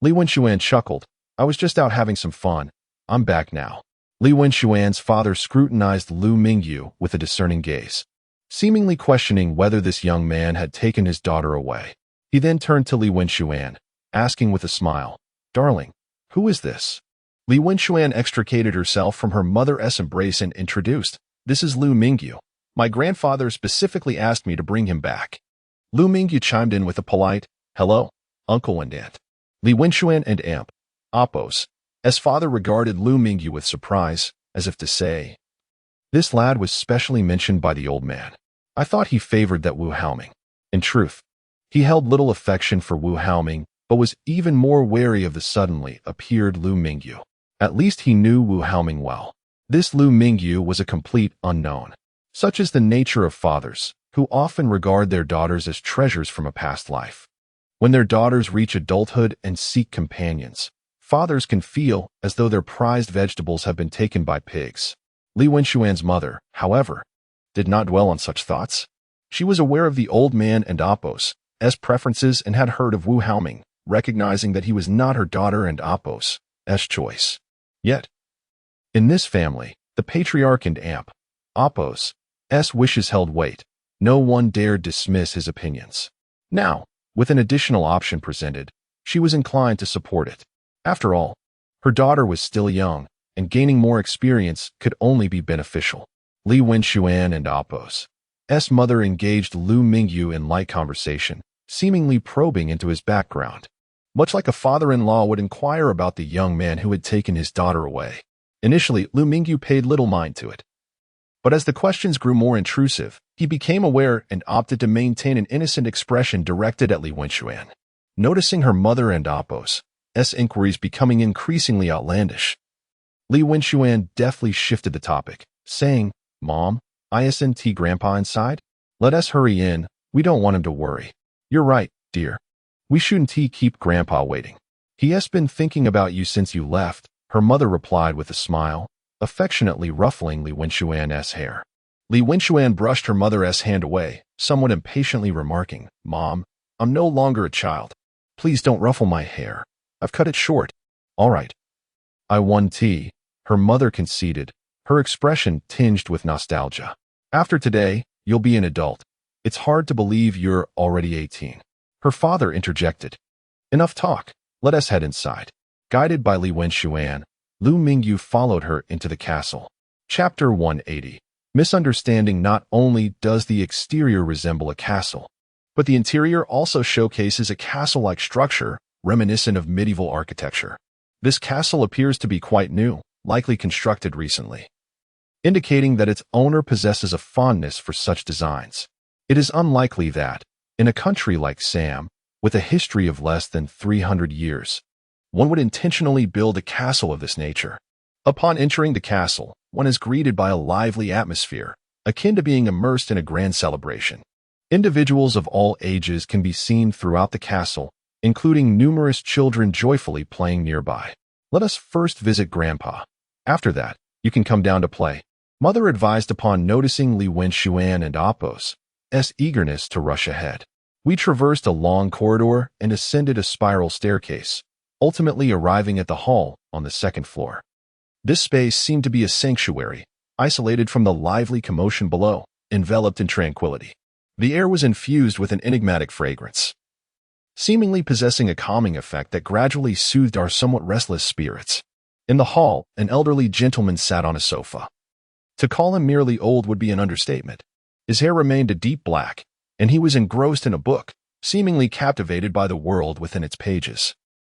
A: Li Wenxuan chuckled, "I was just out having some fun. I'm back now." Li Wenxuan's father scrutinized Liu Mingyu with a discerning gaze, seemingly questioning whether this young man had taken his daughter away. He then turned to Li Wenxuan, asking with a smile, "Darling, who is this?" Li Wenxuan extricated herself from her mother's embrace and introduced, "This is Liu Mingyu. My grandfather specifically asked me to bring him back." Liu Mingyu chimed in with a polite, "Hello, uncle and aunt." Li Wenxuan and Apos' father regarded Liu Mingyu with surprise, as if to say, "This lad was specially mentioned by the old man. I thought he favored that Wu Haoming." In truth, he held little affection for Wu Haoming, but was even more wary of the suddenly appeared Liu Mingyu. At least he knew Wu Haoming well. This Liu Mingyu was a complete unknown. Such is the nature of fathers, who often regard their daughters as treasures from a past life. When their daughters reach adulthood and seek companions, fathers can feel as though their prized vegetables have been taken by pigs. Li Wenxuan's mother, however, did not dwell on such thoughts. She was aware of the old man and Apos' preferences and had heard of Wu Haoming, recognizing that he was not her daughter and Apos' choice. Yet, in this family, the patriarch and Apos' wishes held weight. No one dared dismiss his opinions. Now, with an additional option presented, she was inclined to support it. After all, her daughter was still young, and gaining more experience could only be beneficial. Li Wenxuan and Apos' mother engaged Liu Mingyu in light conversation, seemingly probing into his background, much like a father-in-law would inquire about the young man who had taken his daughter away. Initially, Liu Mingyu paid little mind to it. But as the questions grew more intrusive, he became aware and opted to maintain an innocent expression directed at Li Wenxuan. Noticing her mother and Apos' inquiries becoming increasingly outlandish, Li Wenxuan deftly shifted the topic, saying, "Mom, isn't Grandpa inside? Let us hurry in, we don't want him to worry." "You're right, dear. We shouldn't keep Grandpa waiting. He has been thinking about you since you left," her mother replied with a smile, affectionately ruffling Li Wenxuan's hair. Li Wenxuan brushed her mother's hand away, somewhat impatiently remarking, "Mom, I'm no longer a child. Please don't ruffle my hair. I've cut it short." "All right. I want tea," her mother conceded, her expression tinged with nostalgia. "After today, you'll be an adult. It's hard to believe you're already 18. Her father interjected, "Enough talk. Let us head inside." Guided by Li Wenxuan, Liu Mingyu followed her into the castle. Chapter 180. Misunderstanding. Not only does the exterior resemble a castle, but the interior also showcases a castle-like structure reminiscent of medieval architecture. This castle appears to be quite new, likely constructed recently, indicating that its owner possesses a fondness for such designs. It is unlikely that, in a country like Sam, with a history of less than 300 years, one would intentionally build a castle of this nature. Upon entering the castle, one is greeted by a lively atmosphere, akin to being immersed in a grand celebration. Individuals of all ages can be seen throughout the castle, including numerous children joyfully playing nearby. "Let us first visit Grandpa. After that, you can come down to play," Mother advised upon noticing Li Wenxuan and Apos' eagerness to rush ahead. We traversed a long corridor and ascended a spiral staircase, ultimately arriving at the hall on the second floor. This space seemed to be a sanctuary, isolated from the lively commotion below, enveloped in tranquility. The air was infused with an enigmatic fragrance, seemingly possessing a calming effect that gradually soothed our somewhat restless spirits. In the hall, an elderly gentleman sat on a sofa. To call him merely old would be an understatement. His hair remained a deep black, and he was engrossed in a book, seemingly captivated by the world within its pages.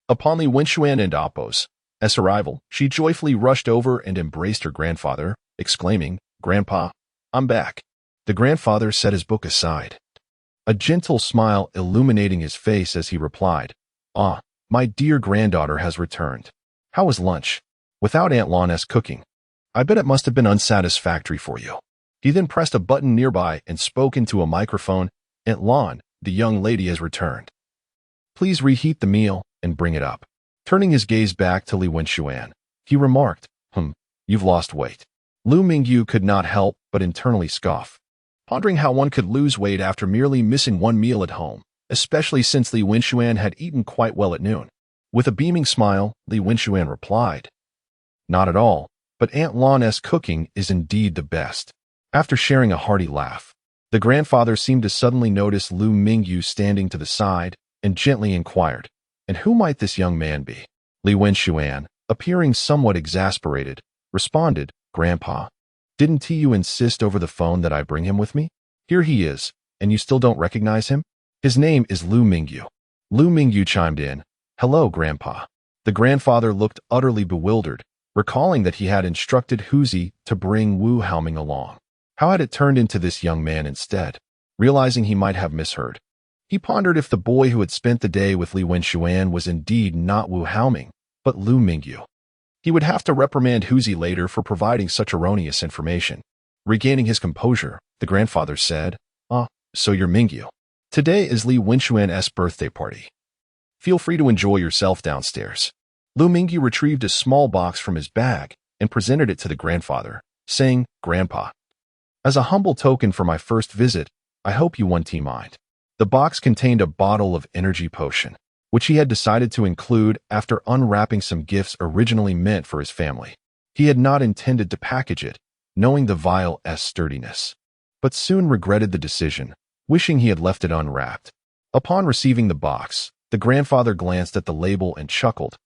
A: Upon Li Wenxuan and Appo's arrival, she joyfully rushed over and embraced her grandfather, exclaiming, "Grandpa, I'm back." The grandfather set his book aside, a gentle smile illuminating his face as he replied, "Ah, my dear granddaughter has returned. How was lunch? Without Aunt Lon's cooking. I bet it must have been unsatisfactory for you." He then pressed a button nearby and spoke into a microphone. "Aunt Lon, the young lady has returned. Please reheat the meal and bring it up." Turning his gaze back to Li Wenxuan, he remarked, "You've lost weight." Liu Mingyu could not help but internally scoff, pondering how one could lose weight after merely missing one meal at home, especially since Li Wenxuan had eaten quite well at noon. With a beaming smile, Li Wenxuan replied, "Not at all, but Aunt Lon's cooking is indeed the best." After sharing a hearty laugh, the grandfather seemed to suddenly notice Liu Mingyu standing to the side and gently inquired, "And who might this young man be?" Li Wenxuan, appearing somewhat exasperated, responded, "Grandpa, didn't you insist over the phone that I bring him with me? Here he is, and you still don't recognize him? His name is Liu Mingyu." Liu Mingyu chimed in, "Hello, Grandpa." The grandfather looked utterly bewildered, recalling that he had instructed Huzi to bring Wu Haoming along. How had it turned into this young man instead? Realizing he might have misheard, he pondered if the boy who had spent the day with Li Wenxuan was indeed not Wu Haoming, but Liu Mingyu. He would have to reprimand Huzi later for providing such erroneous information. Regaining his composure, the grandfather said, "So you're Mingyu. Today is Li Wenxuan's birthday party. Feel free to enjoy yourself downstairs." Liu Mingyu retrieved a small box from his bag and presented it to the grandfather, saying, "Grandpa, as a humble token for my first visit, I hope you won't mind." The box contained a bottle of energy potion, which he had decided to include after unwrapping some gifts originally meant for his family. He had not intended to package it, knowing the vial's sturdiness, but soon regretted the decision, wishing he had left it unwrapped. Upon receiving the box, the grandfather glanced at the label and chuckled,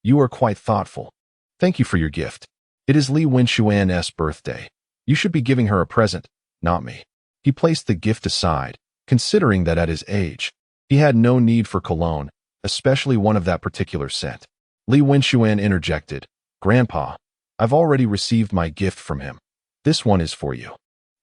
A: "You are quite thoughtful. Thank you for your gift. It is Li Wenxuan's birthday. You should be giving her a present, not me." He placed the gift aside, considering that at his age, he had no need for cologne, especially one of that particular scent. Li Wenxuan interjected, "Grandpa, I've already received my gift from him. This one is for you."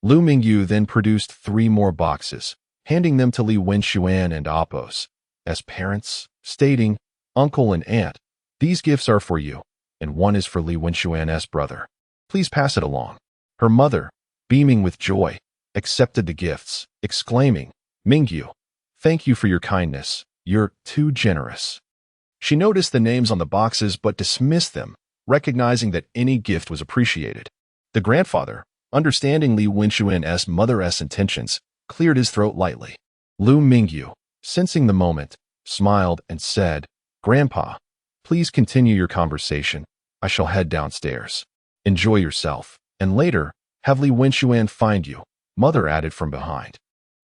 A: Liu Mingyu then produced 3 more boxes, handing them to Li Wenxuan and Appo's as parents, stating, "Uncle and aunt, these gifts are for you, and one is for Li Wenxuan's brother. Please pass it along." Her mother, beaming with joy, accepted the gifts, exclaiming, "Mingyu, thank you for your kindness. You're too generous." She noticed the names on the boxes but dismissed them, recognizing that any gift was appreciated. The grandfather, understanding Li Wenxuan's mother's intentions, cleared his throat lightly. Liu Mingyu, sensing the moment, smiled and said, "Grandpa, please continue your conversation. I shall head downstairs. Enjoy yourself, and later, have Li Wenxuan find you," Mother added from behind.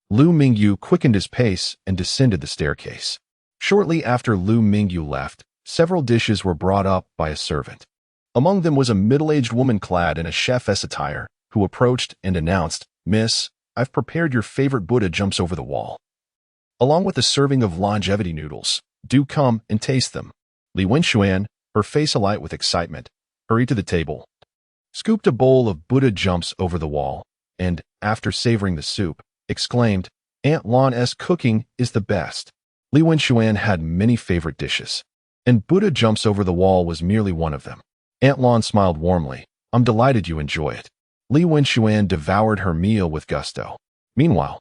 A: Liu Mingyu quickened his pace and descended the staircase. Shortly after Liu Mingyu left, several dishes were brought up by a servant. Among them was a middle-aged woman clad in a chef's attire, who approached and announced, "Miss, I've prepared your favorite Buddha jumps over the wall, along with a serving of longevity noodles. Do come and taste them." Li Wenxuan, her face alight with excitement, hurried to the table, scooped a bowl of Buddha jumps over the wall, and, after savoring the soup, exclaimed, "Aunt Lon's cooking is the best." Li Wenxuan had many favorite dishes, and Buddha jumps over the wall was merely one of them. Aunt Lon smiled warmly, "I'm delighted you enjoy it." Li Wenxuan devoured her meal with gusto. Meanwhile,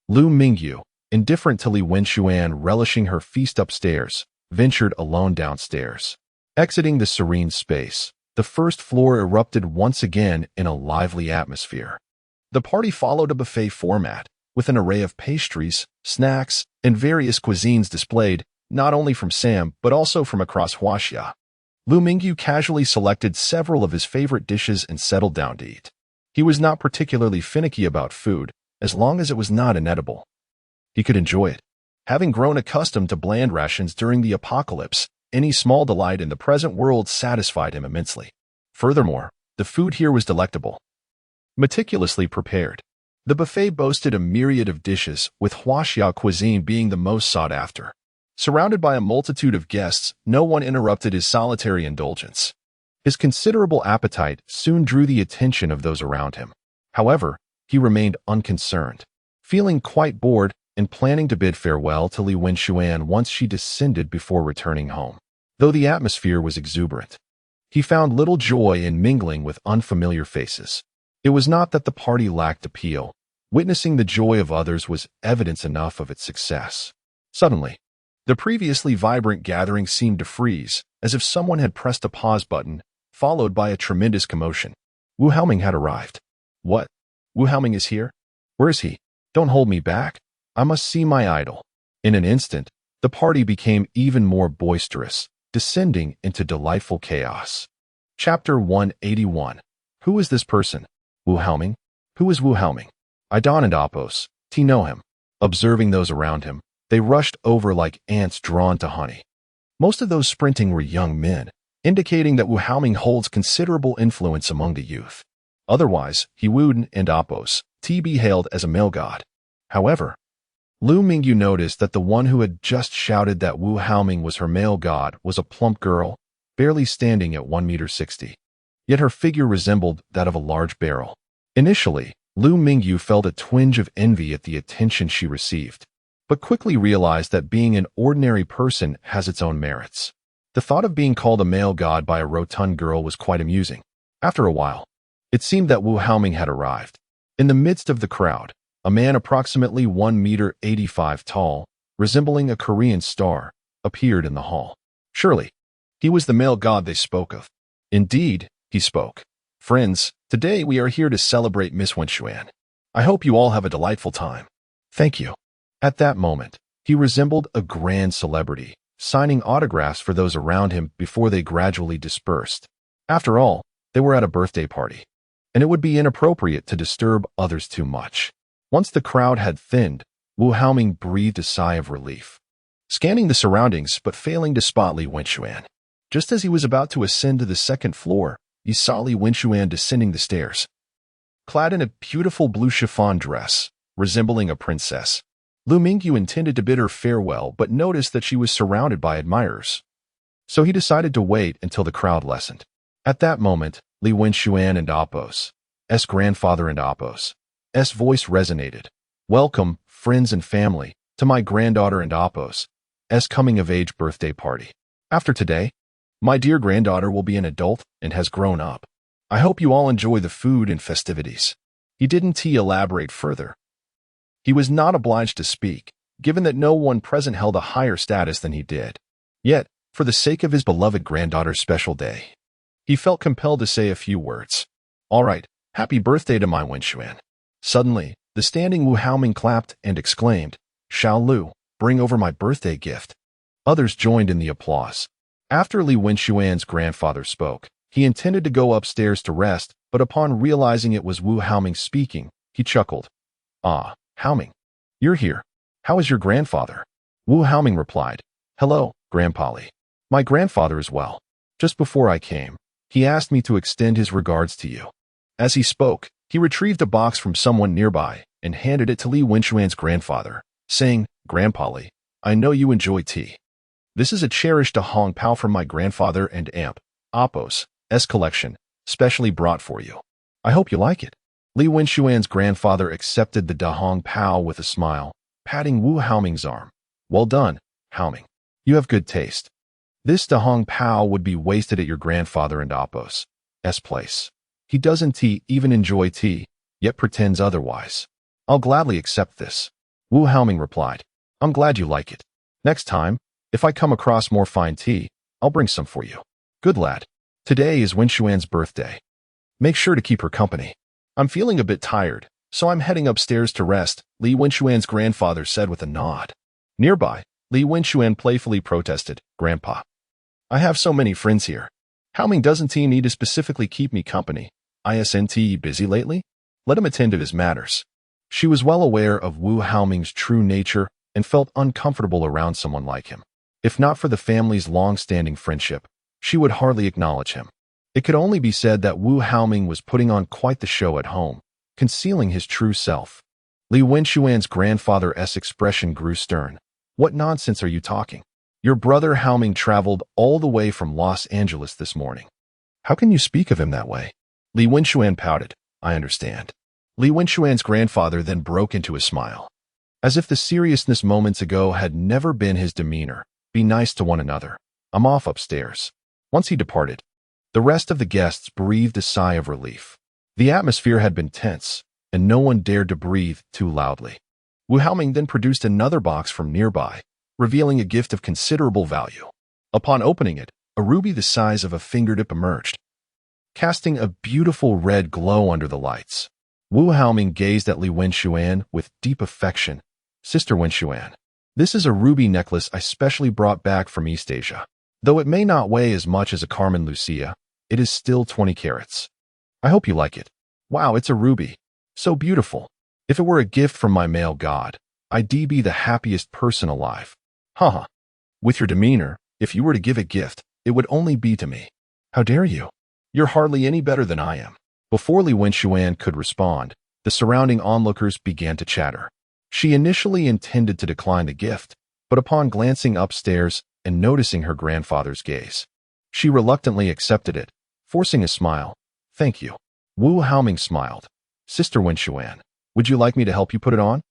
A: Liu Mingyu, indifferent to Li Wenxuan relishing her feast upstairs, ventured alone downstairs. Exiting the serene space, the first floor erupted once again in a lively atmosphere. The party followed a buffet format, with an array of pastries, snacks, and various cuisines displayed, not only from Sam but also from across Huaxia. Liu Mingyu casually selected several of his favorite dishes and settled down to eat. He was not particularly finicky about food, as long as it was not inedible. He could enjoy it. Having grown accustomed to bland rations during the apocalypse, any small delight in the present world satisfied him immensely. Furthermore, the food here was delectable, meticulously prepared. The buffet boasted a myriad of dishes, with huaxia cuisine being the most sought after. Surrounded by a multitude of guests, no one interrupted his solitary indulgence. His considerable appetite soon drew the attention of those around him. However, he remained unconcerned, feeling quite bored and planning to bid farewell to Li Wenxuan once she descended before returning home. Though the atmosphere was exuberant, he found little joy in mingling with unfamiliar faces. It was not that the party lacked appeal. Witnessing the joy of others was evidence enough of its success. Suddenly, the previously vibrant gathering seemed to freeze, as if someone had pressed a pause button, followed by a tremendous commotion. Wu Haoming had arrived. What? Wu Haoming is here? Where is he? Don't hold me back. I must see my idol. In an instant, the party became even more boisterous, descending into delightful chaos. Chapter 181. Who is this person? Wu Haoming? Who is Wu Haoming? Idan and Apos, T know him. Observing those around him, they rushed over like ants drawn to honey. Most of those sprinting were young men, indicating that Wu Haoming holds considerable influence among the youth. Otherwise, Wu and Apos, T be hailed as a male god. However, Liu Mingyu noticed that the one who had just shouted that Wu Haoming was her male god was a plump girl, barely standing at 1.60 meters. Yet her figure resembled that of a large barrel. Initially, Liu Mingyu felt a twinge of envy at the attention she received, but quickly realized that being an ordinary person has its own merits. The thought of being called a male god by a rotund girl was quite amusing. After a while, it seemed that Wu Haoming had arrived. In the midst of the crowd, a man approximately 1.85 meters tall, resembling a Korean star, appeared in the hall. Surely, he was the male god they spoke of. Indeed, he spoke. Friends, today we are here to celebrate Miss Wenxuan. I hope you all have a delightful time. Thank you. At that moment, he resembled a grand celebrity, signing autographs for those around him before they gradually dispersed. After all, they were at a birthday party, and it would be inappropriate to disturb others too much. Once the crowd had thinned, Wu Haoming breathed a sigh of relief, scanning the surroundings but failing to spot Li Wenxuan. Just as he was about to ascend to the second floor, he saw Li Wenxuan descending the stairs. Clad in a beautiful blue chiffon dress, resembling a princess, Liu Mingyu intended to bid her farewell but noticed that she was surrounded by admirers. So he decided to wait until the crowd lessened. At that moment, Li Wenxuan and Apos' grandfather and Apos' voice resonated. Welcome, friends and family, to my granddaughter and Apos' coming-of-age birthday party. After today, my dear granddaughter will be an adult and has grown up. I hope you all enjoy the food and festivities. He didn't elaborate further. He was not obliged to speak, given that no one present held a higher status than he did. Yet, for the sake of his beloved granddaughter's special day, he felt compelled to say a few words. All right, happy birthday to my Wenxuan. Suddenly, the standing Wu Haoming clapped and exclaimed, Xiao Lu, bring over my birthday gift. Others joined in the applause. After Li Wenxuan's grandfather spoke, he intended to go upstairs to rest, but upon realizing it was Wu Haoming speaking, he chuckled. Ah, Haoming, you're here. How is your grandfather? Wu Haoming replied, Hello, Grandpa Li. My grandfather is well. Just before I came, he asked me to extend his regards to you. As he spoke, he retrieved a box from someone nearby and handed it to Li Wenxuan's grandfather, saying, Grandpa Li, I know you enjoy tea. This is a cherished Dahong Pao from my grandfather and aunt, Apos' collection, specially brought for you. I hope you like it. Li Wenxuan's grandfather accepted the Dahong Pao with a smile, patting Wu Haoming's arm. Well done, Haoming. You have good taste. This Dahong Pao would be wasted at your grandfather and Apos' place. He doesn't even enjoy tea, yet pretends otherwise. I'll gladly accept this. Wu Haoming replied. I'm glad you like it. Next time, if I come across more fine tea, I'll bring some for you. Good lad. Today is Wenxuan's birthday. Make sure to keep her company. I'm feeling a bit tired, so I'm heading upstairs to rest, Li Wenxuan's grandfather said with a nod. Nearby, Li Wenxuan playfully protested, Grandpa, I have so many friends here. Haoming doesn't need to specifically keep me company. Isn't busy lately? Let him attend to his matters. She was well aware of Wu Haoming's true nature and felt uncomfortable around someone like him. If not for the family's long-standing friendship, she would hardly acknowledge him. It could only be said that Wu Haoming was putting on quite the show at home, concealing his true self. Li Wenxuan's grandfather's expression grew stern. What nonsense are you talking? Your brother Haoming traveled all the way from Los Angeles this morning. How can you speak of him that way? Li Wenxuan pouted. I understand. Li Wenxuan's grandfather then broke into a smile. As if the seriousness moments ago had never been his demeanor. Be nice to one another. I'm off upstairs. Once he departed, the rest of the guests breathed a sigh of relief. The atmosphere had been tense, and no one dared to breathe too loudly. Wu Haoming then produced another box from nearby, revealing a gift of considerable value. Upon opening it, a ruby the size of a fingertip emerged, casting a beautiful red glow under the lights. Wu Haoming gazed at Li Wenxuan with deep affection. Sister Wenxuan, this is a ruby necklace I specially brought back from East Asia. Though it may not weigh as much as a Carmen Lucia, it is still 20 carats. I hope you like it. Wow, it's a ruby. So beautiful. If it were a gift from my male god, I'd be the happiest person alive. Haha. With your demeanor, if you were to give a gift, it would only be to me. How dare you? You're hardly any better than I am. Before Li Wenxuan could respond, the surrounding onlookers began to chatter. She initially intended to decline the gift, but upon glancing upstairs and noticing her grandfather's gaze, she reluctantly accepted it, forcing a smile. Thank you. Wu Haoming smiled. Sister Wenxuan, would you like me to help you put it on?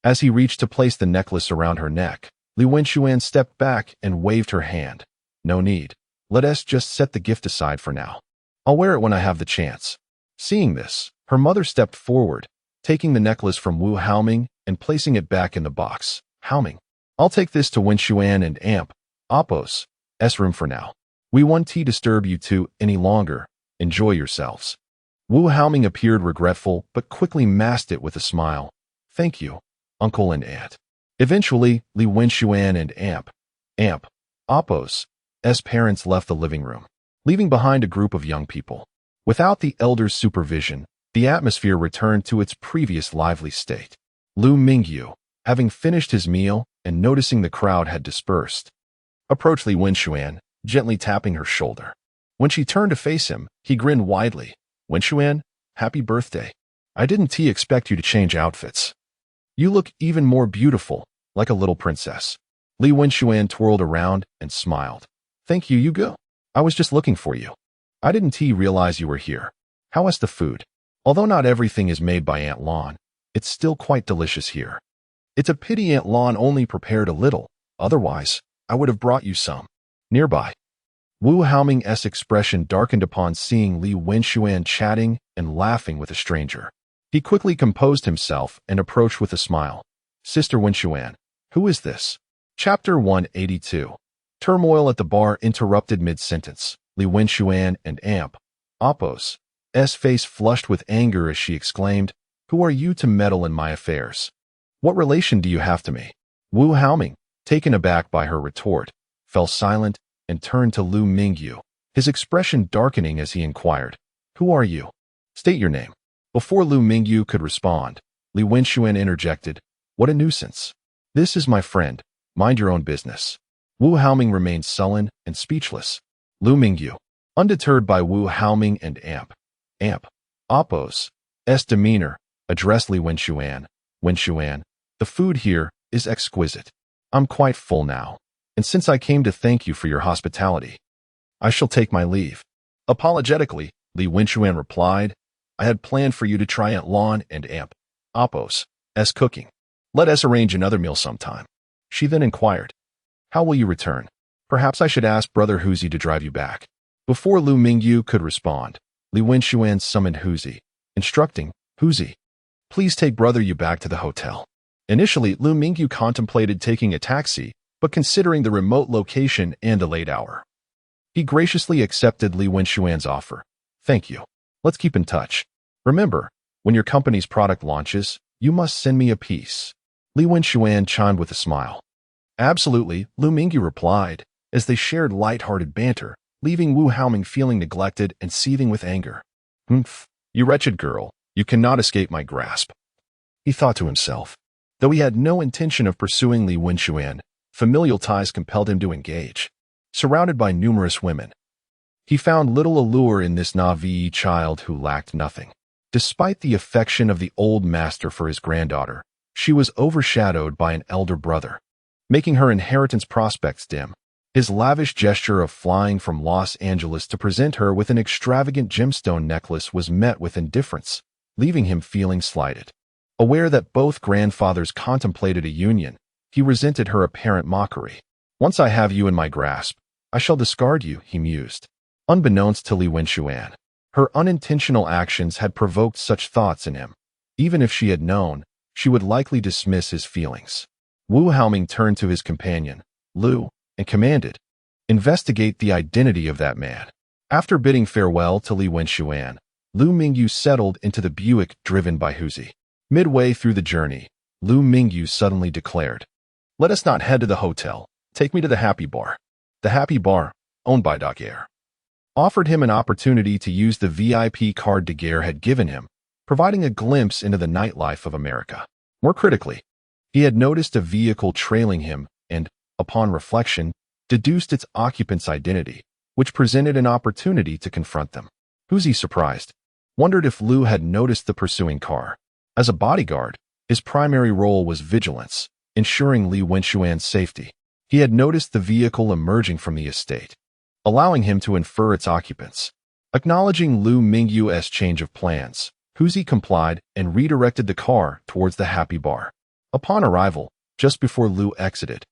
A: As he reached to place the necklace around her neck, Li Wenxuan stepped back and waved her hand. No need. Let us just set the gift aside for now. I'll wear it when I have the chance. Seeing this, her mother stepped forward, taking the necklace from Wu Haoming and placing it back in the box. Haoming, I'll take this to Wenxuan and Amp, Appos, room for now. We won't disturb you two any longer. Enjoy yourselves. Wu Haoming appeared regretful, but quickly masked it with a smile. Thank you, uncle and aunt. Eventually, Li Wenxuan and Amp, Appos, parents left the living room, leaving behind a group of young people. Without the elders' supervision, the atmosphere returned to its previous lively state. Liu Mingyu, having finished his meal and noticing the crowd had dispersed, approached Li Wenxuan, gently tapping her shoulder. When she turned to face him, he grinned widely. Wenxuan, happy birthday. I didn't expect you to change outfits. You look even more beautiful, like a little princess. Li Wenxuan twirled around and smiled. Thank you, Yugo. I was just looking for you. I didn't realize you were here. How is the food? Although not everything is made by Aunt Lon, it's still quite delicious here. It's a pity Aunt Lon only prepared a little, otherwise, I would have brought you some. Nearby, Wu Haoming's expression darkened upon seeing Li Wenxuan chatting and laughing with a stranger. He quickly composed himself and approached with a smile. Sister Wenxuan, who is this? Chapter 182. Turmoil at the bar interrupted mid-sentence. Li Wenxuan and Amp, Appos, face flushed with anger as she exclaimed, Who are you to meddle in my affairs? What relation do you have to me? Wu Haoming, taken aback by her retort, fell silent and turned to Liu Mingyu, his expression darkening as he inquired, Who are you? State your name. Before Liu Mingyu could respond, Li Wenxuan interjected, What a nuisance. This is my friend. Mind your own business. Wu Haoming remained sullen and speechless. Liu Mingyu, undeterred by Wu Haoming and Amp, Appos, demeanor, addressed Li Wenxuan. Wenxuan, the food here is exquisite. I'm quite full now, and since I came to thank you for your hospitality, I shall take my leave. Apologetically, Li Wenxuan replied, I had planned for you to try Aunt Lon and Amp, Appos, cooking. Let us arrange another meal sometime. She then inquired, How will you return? Perhaps I should ask Brother Huzi to drive you back. Before Liu Mingyu could respond, Li Wenxuan summoned Huzi, instructing, Huzi, please take Brother Yu back to the hotel. Initially, Liu Mingyu contemplated taking a taxi, but considering the remote location and the late hour, he graciously accepted Li Wenxuan's offer. Thank you. Let's keep in touch. Remember, when your company's product launches, you must send me a piece. Li Wenxuan chimed with a smile. Absolutely, Liu Mingyu replied, as they shared light-hearted banter, leaving Wu Haoming feeling neglected and seething with anger. Humph, you wretched girl, you cannot escape my grasp. He thought to himself. Though he had no intention of pursuing Li Wenxuan, familial ties compelled him to engage. Surrounded by numerous women, he found little allure in this naive child who lacked nothing. Despite the affection of the old master for his granddaughter, she was overshadowed by an elder brother, making her inheritance prospects dim. His lavish gesture of flying from Los Angeles to present her with an extravagant gemstone necklace was met with indifference, leaving him feeling slighted. Aware that both grandfathers contemplated a union, he resented her apparent mockery. "Once I have you in my grasp, I shall discard you," he mused. Unbeknownst to Li Wenxuan, her unintentional actions had provoked such thoughts in him. Even if she had known, she would likely dismiss his feelings. Wu Haoming turned to his companion, Liu, and commanded, "Investigate the identity of that man." After bidding farewell to Li Wenxuan, Liu Mingyu settled into the Buick driven by Huzi. Midway through the journey, Liu Mingyu suddenly declared, "Let us not head to the hotel. Take me to the Happy Bar." The Happy Bar, owned by Daguerre, offered him an opportunity to use the VIP card Daguerre had given him, providing a glimpse into the nightlife of America. More critically, he had noticed a vehicle trailing him and, upon reflection, deduced its occupant's identity, which presented an opportunity to confront them. Huzi, surprised, wondered if Liu had noticed the pursuing car. As a bodyguard, his primary role was vigilance, ensuring Li Wenxuan's safety. He had noticed the vehicle emerging from the estate, allowing him to infer its occupants. Acknowledging Liu Mingyu's change of plans, Huzi complied and redirected the car towards the Happy Bar. Upon arrival, just before Liu exited,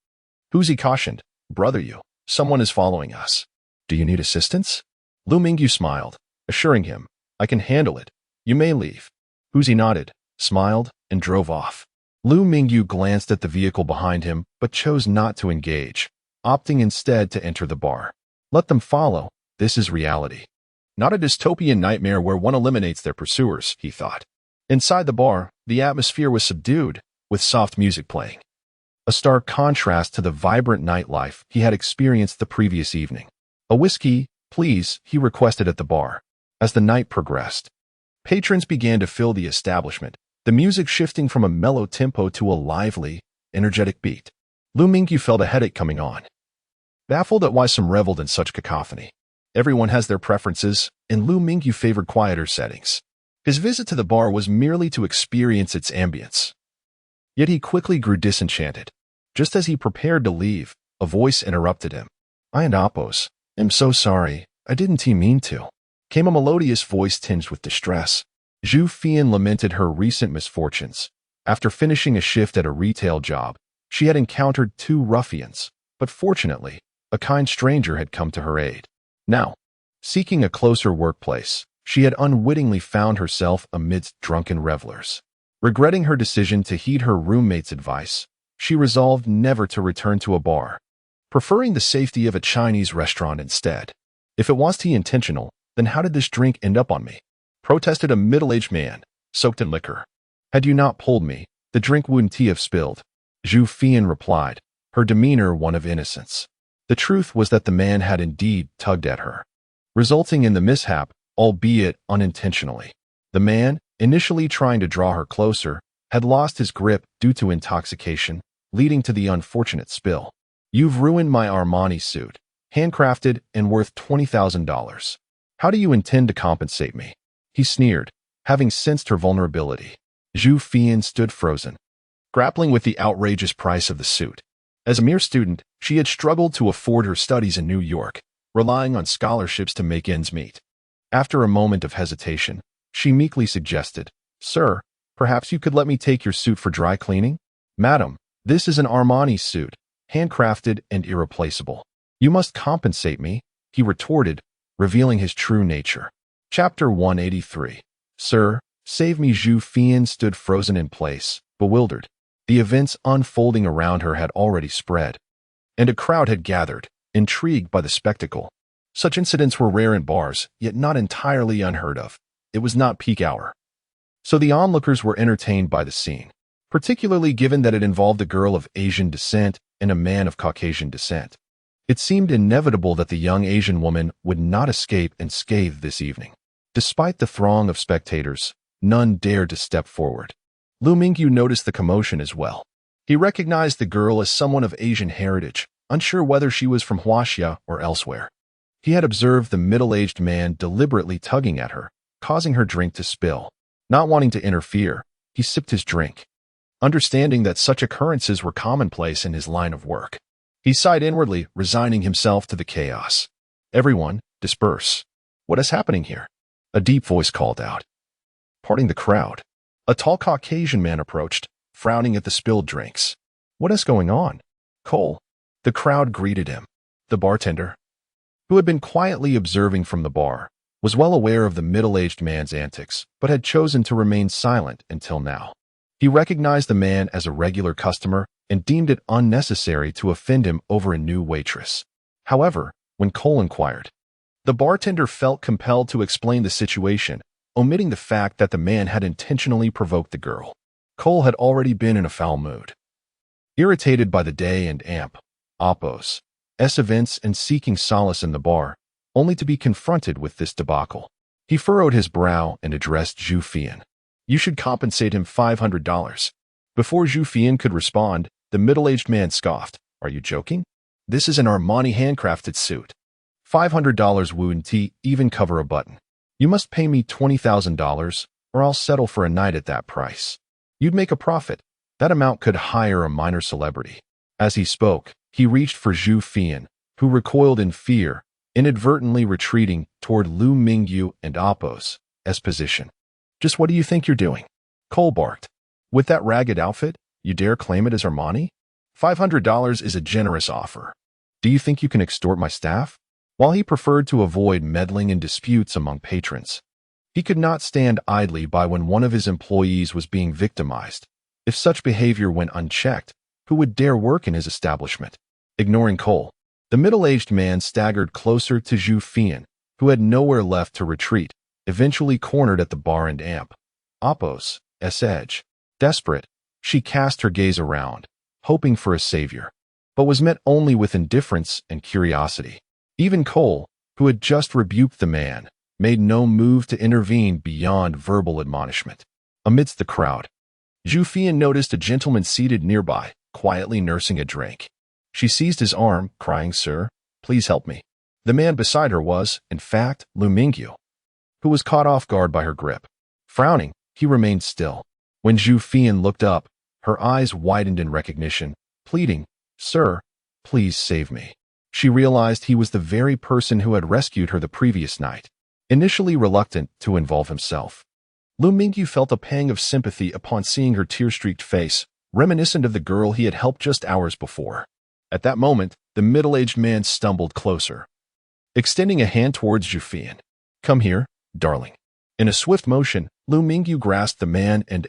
A: Huzi cautioned, "Brother Yu, someone is following us. Do you need assistance?" Liu Mingyu smiled, assuring him, "I can handle it. You may leave." Huzi nodded, smiled, and drove off. Liu Mingyu glanced at the vehicle behind him but chose not to engage, opting instead to enter the bar. Let them follow. This is reality, not a dystopian nightmare where one eliminates their pursuers, he thought. Inside the bar, the atmosphere was subdued, with soft music playing, a stark contrast to the vibrant nightlife he had experienced the previous evening. "A whiskey, please," he requested at the bar. As the night progressed, patrons began to fill the establishment, the music shifting from a mellow tempo to a lively, energetic beat. Liu Mingyu felt a headache coming on, baffled at why some reveled in such cacophony. Everyone has their preferences, and Liu Mingyu favored quieter settings. His visit to the bar was merely to experience its ambience. Yet he quickly grew disenchanted. Just as he prepared to leave, a voice interrupted him. "I and Appos, am so sorry, I didn't mean to," came a melodious voice tinged with distress. Zhu Fian lamented her recent misfortunes. After finishing a shift at a retail job, she had encountered two ruffians, but fortunately, a kind stranger had come to her aid. Now, seeking a closer workplace, she had unwittingly found herself amidst drunken revelers. Regretting her decision to heed her roommate's advice, she resolved never to return to a bar, preferring the safety of a Chinese restaurant instead. "If it was intentional, then how did this drink end up on me?" protested a middle-aged man, soaked in liquor. "Had you not pulled me, the drink wouldn't have spilled," Zhu Fian replied, her demeanor one of innocence. The truth was that the man had indeed tugged at her, resulting in the mishap, albeit unintentionally. The man, initially trying to draw her closer, had lost his grip due to intoxication, leading to the unfortunate spill. "You've ruined my Armani suit, handcrafted and worth $20,000. How do you intend to compensate me?" he sneered, having sensed her vulnerability. Zhu Fian stood frozen, grappling with the outrageous price of the suit. As a mere student, she had struggled to afford her studies in New York, relying on scholarships to make ends meet. After a moment of hesitation, she meekly suggested, "Sir, perhaps you could let me take your suit for dry cleaning?" "Madam, this is an Armani suit, handcrafted and irreplaceable. You must compensate me," he retorted, revealing his true nature. Chapter 183. "Sir, save me." Zhu Fian stood frozen in place, bewildered. The events unfolding around her had already spread, and a crowd had gathered, intrigued by the spectacle. Such incidents were rare in bars, yet not entirely unheard of. It was not peak hour, so the onlookers were entertained by the scene, particularly given that it involved a girl of Asian descent and a man of Caucasian descent. It seemed inevitable that the young Asian woman would not escape unscathed this evening. Despite the throng of spectators, none dared to step forward. Liu Mingyu noticed the commotion as well. He recognized the girl as someone of Asian heritage, unsure whether she was from Huaxia or elsewhere. He had observed the middle-aged man deliberately tugging at her, causing her drink to spill. Not wanting to interfere, he sipped his drink. Understanding that such occurrences were commonplace in his line of work, he sighed inwardly, resigning himself to the chaos. "Everyone, disperse. What is happening here?" A deep voice called out. Parting the crowd, a tall Caucasian man approached, frowning at the spilled drinks. "What is going on?" "Cole." The crowd greeted him. The bartender, who had been quietly observing from the bar, was well aware of the middle-aged man's antics, but had chosen to remain silent until now. He recognized the man as a regular customer and deemed it unnecessary to offend him over a new waitress. However, when Cole inquired, the bartender felt compelled to explain the situation, omitting the fact that the man had intentionally provoked the girl. Cole had already been in a foul mood. Irritated by the day and Appos' events and seeking solace in the bar, only to be confronted with this debacle. He furrowed his brow and addressed Zhu Fian. "You should compensate him $500. Before Zhu Fian could respond, the middle-aged man scoffed. "Are you joking? This is an Armani handcrafted suit. $500 wouldn't even cover a button. You must pay me $20,000, or I'll settle for a night at that price. You'd make a profit. That amount could hire a minor celebrity." As he spoke, he reached for Zhu Fian, who recoiled in fear, inadvertently retreating toward Liu Mingyu and Appos' position. "Just what do you think you're doing?" Cole barked. "With that ragged outfit, you dare claim it as Armani? $500 is a generous offer. Do you think you can extort my staff?" While he preferred to avoid meddling in disputes among patrons, he could not stand idly by when one of his employees was being victimized. If such behavior went unchecked, who would dare work in his establishment? Ignoring Cole, the middle-aged man staggered closer to Zhu Fian, who had nowhere left to retreat, eventually cornered at the bar and Appos' edge. Desperate, she cast her gaze around, hoping for a savior, but was met only with indifference and curiosity. Even Cole, who had just rebuked the man, made no move to intervene beyond verbal admonishment. Amidst the crowd, Zhu Fian noticed a gentleman seated nearby, quietly nursing a drink. She seized his arm, crying, "Sir, please help me." The man beside her was, in fact, Liu Mingyu, who was caught off guard by her grip. Frowning, he remained still. When Zhu Fian looked up, her eyes widened in recognition, pleading, "Sir, please save me." She realized he was the very person who had rescued her the previous night. Initially reluctant to involve himself, Liu Mingyu felt a pang of sympathy upon seeing her tear-streaked face, reminiscent of the girl he had helped just hours before. At that moment, the middle-aged man stumbled closer, extending a hand towards Zhu Fian. "Come here, darling." In a swift motion, Liu Mingyu grasped the man and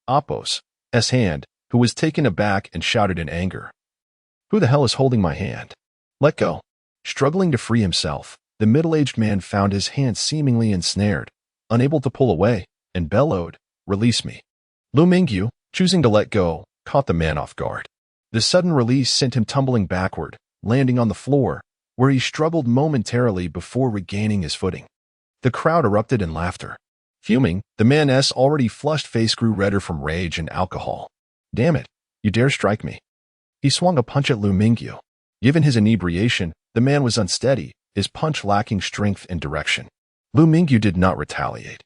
A: Appos' hand, who was taken aback and shouted in anger, "Who the hell is holding my hand? Let go." Struggling to free himself, the middle-aged man found his hand seemingly ensnared, unable to pull away, and bellowed, "Release me." Liu Mingyu, choosing to let go, caught the man off guard. The sudden release sent him tumbling backward, landing on the floor, where he struggled momentarily before regaining his footing. The crowd erupted in laughter. Fuming, the man's already flushed face grew redder from rage and alcohol. "Damn it, you dare strike me." He swung a punch at Liu Mingyu. Given his inebriation, the man was unsteady, his punch lacking strength and direction. Liu Mingyu did not retaliate.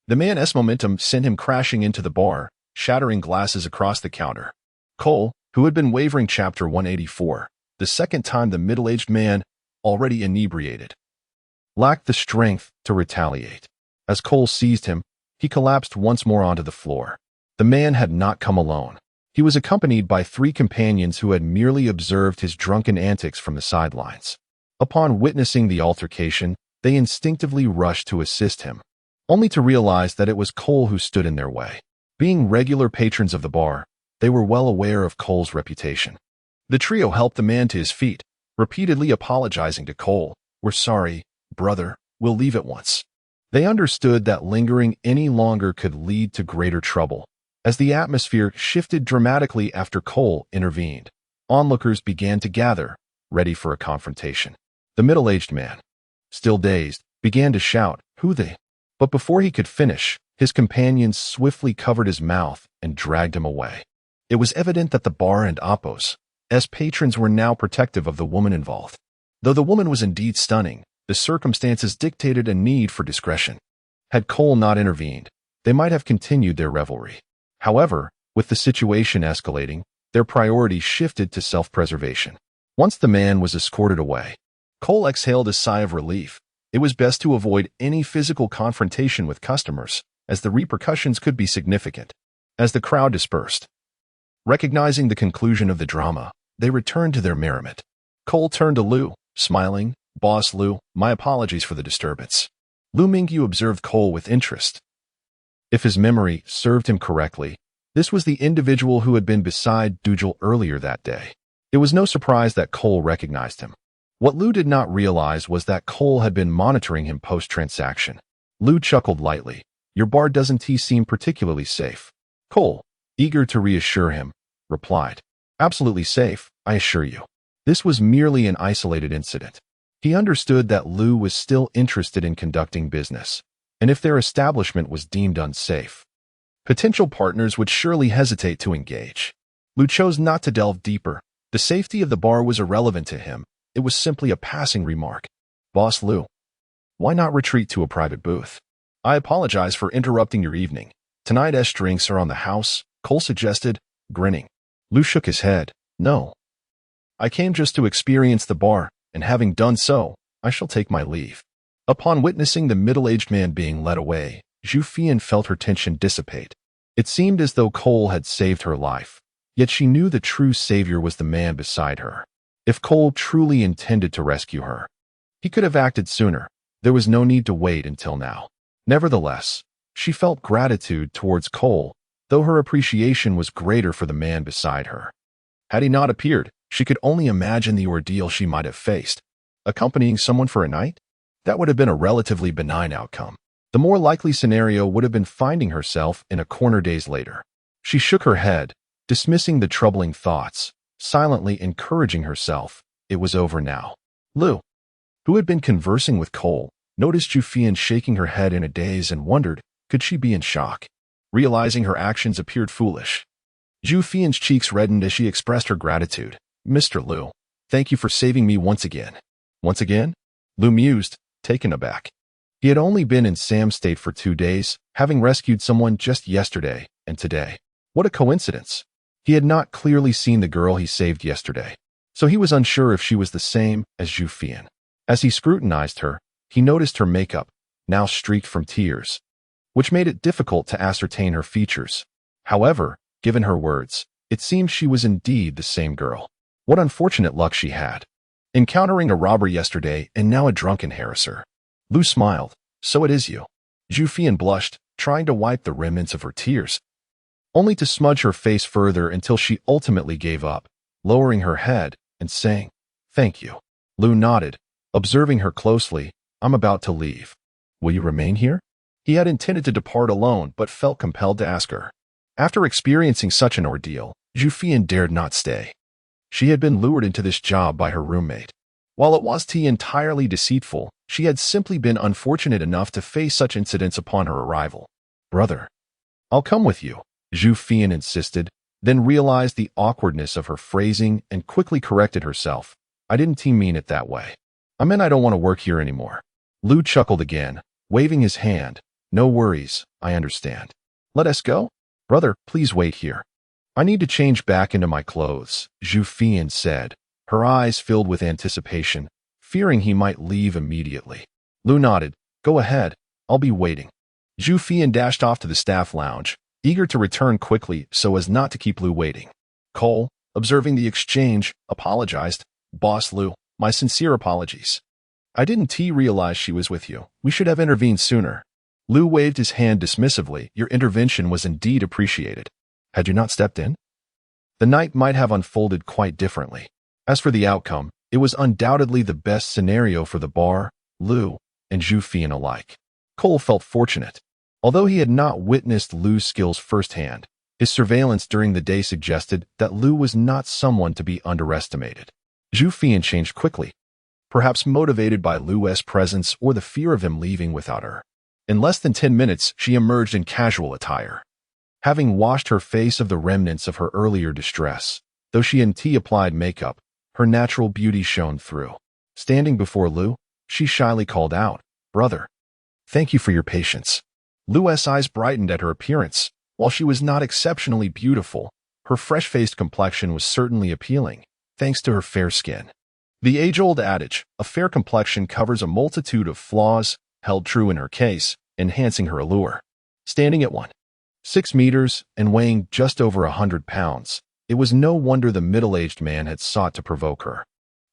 A: The man's momentum sent him crashing into the bar, shattering glasses across the counter. Cole, who had been wavering Chapter 184, the second time the middle-aged man, already inebriated, lacked the strength to retaliate. As Cole seized him, he collapsed once more onto the floor. The man had not come alone. He was accompanied by 3 companions who had merely observed his drunken antics from the sidelines. Upon witnessing the altercation, they instinctively rushed to assist him, only to realize that it was Cole who stood in their way. Being regular patrons of the bar, they were well aware of Cole's reputation. The trio helped the man to his feet, repeatedly apologizing to Cole. "We're sorry, brother, we'll leave at once." They understood that lingering any longer could lead to greater trouble. As the atmosphere shifted dramatically after Cole intervened, onlookers began to gather, ready for a confrontation. The middle-aged man, still dazed, began to shout, "Who they?" But before he could finish, His companions swiftly covered his mouth and dragged him away. It was evident that the bar and Appos, as patrons, were now protective of the woman involved. Though the woman was indeed stunning, the circumstances dictated a need for discretion. Had Cole not intervened, they might have continued their revelry. However, with the situation escalating, their priority shifted to self-preservation. Once the man was escorted away, Cole exhaled a sigh of relief. It was best to avoid any physical confrontation with customers, as the repercussions could be significant. As the crowd dispersed, recognizing the conclusion of the drama, they returned to their merriment. Cole turned to Liu, smiling. "Boss Liu, my apologies for the disturbance." Liu Mingyu observed Cole with interest. If his memory served him correctly, this was the individual who had been beside Dujal earlier that day. It was no surprise that Cole recognized him. What Liu did not realize was that Cole had been monitoring him post-transaction. Liu chuckled lightly. "Your bar doesn't seem particularly safe." Cole, eager to reassure him, replied, "Absolutely safe, I assure you. This was merely an isolated incident." He understood that Liu was still interested in conducting business, and if their establishment was deemed unsafe, potential partners would surely hesitate to engage. Liu chose not to delve deeper. The safety of the bar was irrelevant to him. It was simply a passing remark. "Boss Liu, why not retreat to a private booth?" "I apologize for interrupting your evening. Tonight's drinks are on the house," Cole suggested, grinning. Liu shook his head. "No. I came just to experience the bar, and having done so, I shall take my leave." Upon witnessing the middle-aged man being led away, Zhu Fian felt her tension dissipate. It seemed as though Cole had saved her life, yet she knew the true savior was the man beside her. If Cole truly intended to rescue her, he could have acted sooner. There was no need to wait until now. Nevertheless, she felt gratitude towards Cole, though her appreciation was greater for the man beside her. Had he not appeared, she could only imagine the ordeal she might have faced. Accompanying someone for a night? That would have been a relatively benign outcome. The more likely scenario would have been finding herself in a corner days later. She shook her head, dismissing the troubling thoughts, silently encouraging herself. It was over now. Liu, who had been conversing with Cole, noticed Zhu Fian shaking her head in a daze and wondered, could she be in shock? Realizing her actions appeared foolish, Zhu Fian's cheeks reddened as she expressed her gratitude. "Mr. Liu, thank you for saving me once again." "Once again?" Liu mused, taken aback. He had only been in Sam's state for 2 days, having rescued someone just yesterday and today. What a coincidence. He had not clearly seen the girl he saved yesterday, so he was unsure if she was the same as Zhu Fian. As he scrutinized her, he noticed her makeup, now streaked from tears, which made it difficult to ascertain her features. However, given her words, it seemed she was indeed the same girl. What unfortunate luck she had. Encountering a robber yesterday and now a drunken harasser. Liu smiled. "So it is you." Zhu Fian blushed, trying to wipe the remnants of her tears, only to smudge her face further until she ultimately gave up, lowering her head and saying, "Thank you." Liu nodded, observing her closely. "I'm about to leave. Will you remain here?" He had intended to depart alone but felt compelled to ask her. After experiencing such an ordeal, Zhu Fian dared not stay. She had been lured into this job by her roommate. While it was entirely deceitful, she had simply been unfortunate enough to face such incidents upon her arrival. "Brother, I'll come with you," Zhu Fian insisted, then realized the awkwardness of her phrasing and quickly corrected herself. "I didn't mean it that way. I meant I don't want to work here anymore." Liu chuckled again, waving his hand. "No worries, I understand. Let us go?" "Brother, please wait here. I need to change back into my clothes," Zhu Fian said, her eyes filled with anticipation, fearing he might leave immediately. Liu nodded. "Go ahead, I'll be waiting." Zhu Fian dashed off to the staff lounge, eager to return quickly so as not to keep Liu waiting. Cole, observing the exchange, apologized. "Boss Liu, my sincere apologies. I didn't realize she was with you. We should have intervened sooner." Liu waved his hand dismissively. "Your intervention was indeed appreciated. Had you not stepped in, the night might have unfolded quite differently." As for the outcome, it was undoubtedly the best scenario for the bar, Liu, and Zhu Fian alike. Cole felt fortunate. Although he had not witnessed Liu's skills firsthand, his surveillance during the day suggested that Liu was not someone to be underestimated. Zhu Fian changed quickly, perhaps motivated by Liu's presence or the fear of him leaving without her. In less than 10 minutes, she emerged in casual attire. Having washed her face of the remnants of her earlier distress, though she hadn't applied makeup, her natural beauty shone through. Standing before Liu, she shyly called out, "Brother, thank you for your patience." Liu's eyes brightened at her appearance. While she was not exceptionally beautiful, her fresh-faced complexion was certainly appealing, thanks to her fair skin. The age-old adage, a fair complexion covers a multitude of flaws, held true in her case, enhancing her allure. Standing at 1.6 meters and weighing just over 100 pounds, it was no wonder the middle-aged man had sought to provoke her.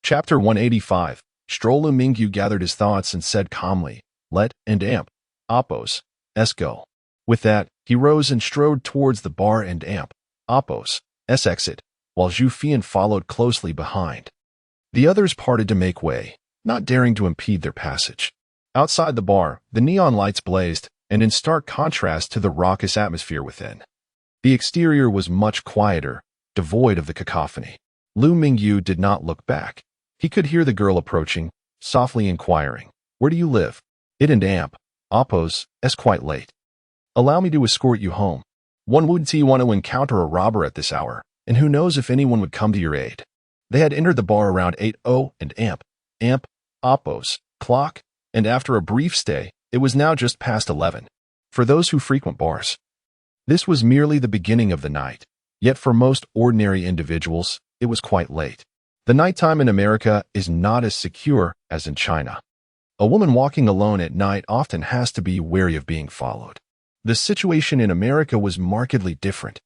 A: Chapter 185. Liu Mingyu gathered his thoughts and said calmly, "Let and amp. Oppos. S go." With that, he rose and strode towards the bar and amp. Oppos. S exit, while Zhu Fian followed closely behind. The others parted to make way, not daring to impede their passage. Outside the bar, the neon lights blazed, and in stark contrast to the raucous atmosphere within. The exterior was much quieter, devoid of the cacophony. Liu Mingyu did not look back. He could hear the girl approaching, softly inquiring, "Where do you live?" "It and amp. Oppos. S quite late." "Allow me to escort you home. One wouldn't want to encounter a robber at this hour, and who knows if anyone would come to your aid." They had entered the bar around 8:00 and amp, Oppos, clock, and after a brief stay, it was now just past 11. For those who frequent bars, this was merely the beginning of the night, yet for most ordinary individuals, it was quite late. The nighttime in America is not as secure as in China. A woman walking alone at night often has to be wary of being followed. The situation in America was markedly different.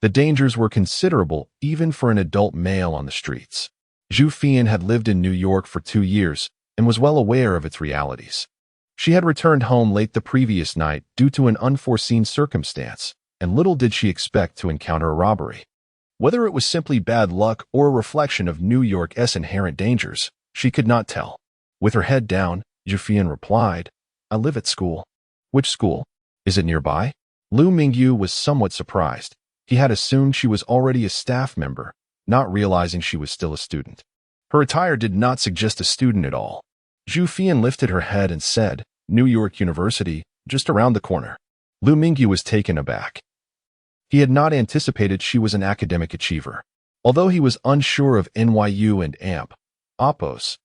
A: The dangers were considerable even for an adult male on the streets. Zhu Fian had lived in New York for 2 years and was well aware of its realities. She had returned home late the previous night due to an unforeseen circumstance, and little did she expect to encounter a robbery. Whether it was simply bad luck or a reflection of New York's inherent dangers, she could not tell. With her head down, Zhu Fian replied, "I live at school." "Which school? Is it nearby?" Liu Mingyu was somewhat surprised. He had assumed she was already a staff member, not realizing she was still a student. Her attire did not suggest a student at all. Zhu Fian lifted her head and said, "New York University, just around the corner." Liu Mingyu was taken aback. He had not anticipated she was an academic achiever. Although he was unsure of NYU and amp, Oppos'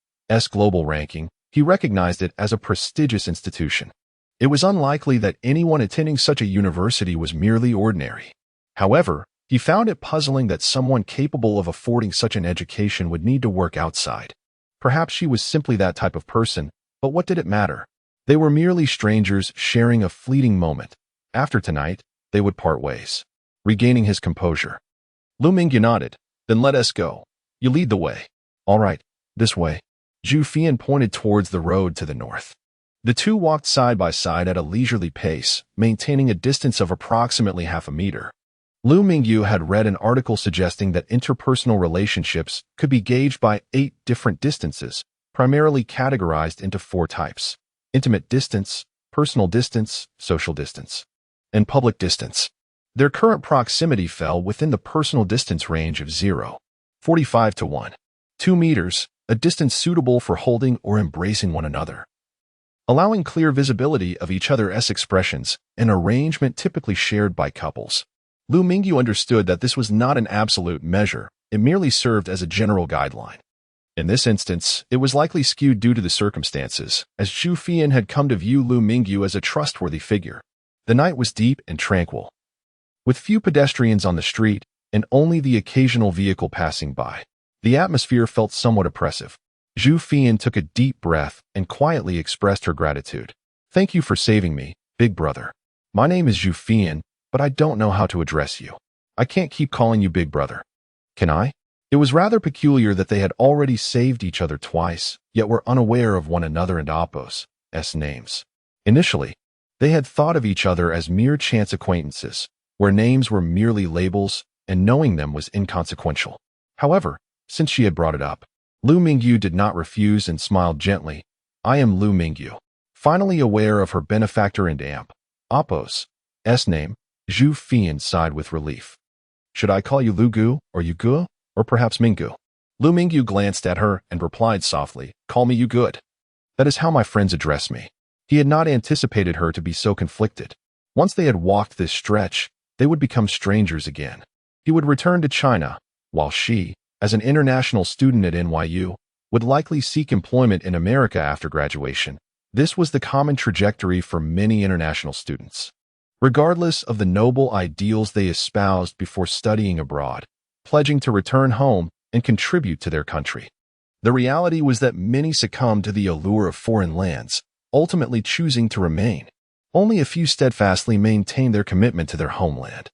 A: global ranking, he recognized it as a prestigious institution. It was unlikely that anyone attending such a university was merely ordinary. However, he found it puzzling that someone capable of affording such an education would need to work outside. Perhaps she was simply that type of person, but what did it matter? They were merely strangers sharing a fleeting moment. After tonight, they would part ways. Regaining his composure, Liu Mingyu nodded. "Then let us go. You lead the way." "All right, this way." Zhu Fian pointed towards the road to the north. The two walked side by side at a leisurely pace, maintaining a distance of approximately half a meter. Liu Mingyu had read an article suggesting that interpersonal relationships could be gauged by 8 different distances, primarily categorized into 4 types: intimate distance, personal distance, social distance, and public distance. Their current proximity fell within the personal distance range of 0.45 to 1.2 meters, a distance suitable for holding or embracing one another, allowing clear visibility of each other's expressions, an arrangement typically shared by couples. Liu Mingyu understood that this was not an absolute measure, it merely served as a general guideline. In this instance, it was likely skewed due to the circumstances, as Zhu Fian had come to view Liu Mingyu as a trustworthy figure. The night was deep and tranquil, with few pedestrians on the street and only the occasional vehicle passing by. The atmosphere felt somewhat oppressive. Zhu Fian took a deep breath and quietly expressed her gratitude. "Thank you for saving me, big brother. My name is Zhu Fian, but I don't know how to address you. I can't keep calling you big brother. Can I?" It was rather peculiar that they had already saved each other twice, yet were unaware of one another and Oppos' names. Initially, they had thought of each other as mere chance acquaintances, where names were merely labels and knowing them was inconsequential. However, since she had brought it up, Liu Mingyu did not refuse and smiled gently. "I am Liu Mingyu." Finally aware of her benefactor and amp, Oppos' name, Zhu Fian sighed with relief. "Should I call you Liu Gu or Yu Gu, or perhaps Mingyu?" Liu Mingyu glanced at her and replied softly, "Call me Yu Good. That is how my friends address me." He had not anticipated her to be so conflicted. Once they had walked this stretch, they would become strangers again. He would return to China, while she, as an international student at NYU, would likely seek employment in America after graduation. This was the common trajectory for many international students. Regardless of the noble ideals they espoused before studying abroad, pledging to return home and contribute to their country. The reality was that many succumbed to the allure of foreign lands, ultimately choosing to remain. Only a few steadfastly maintained their commitment to their homeland,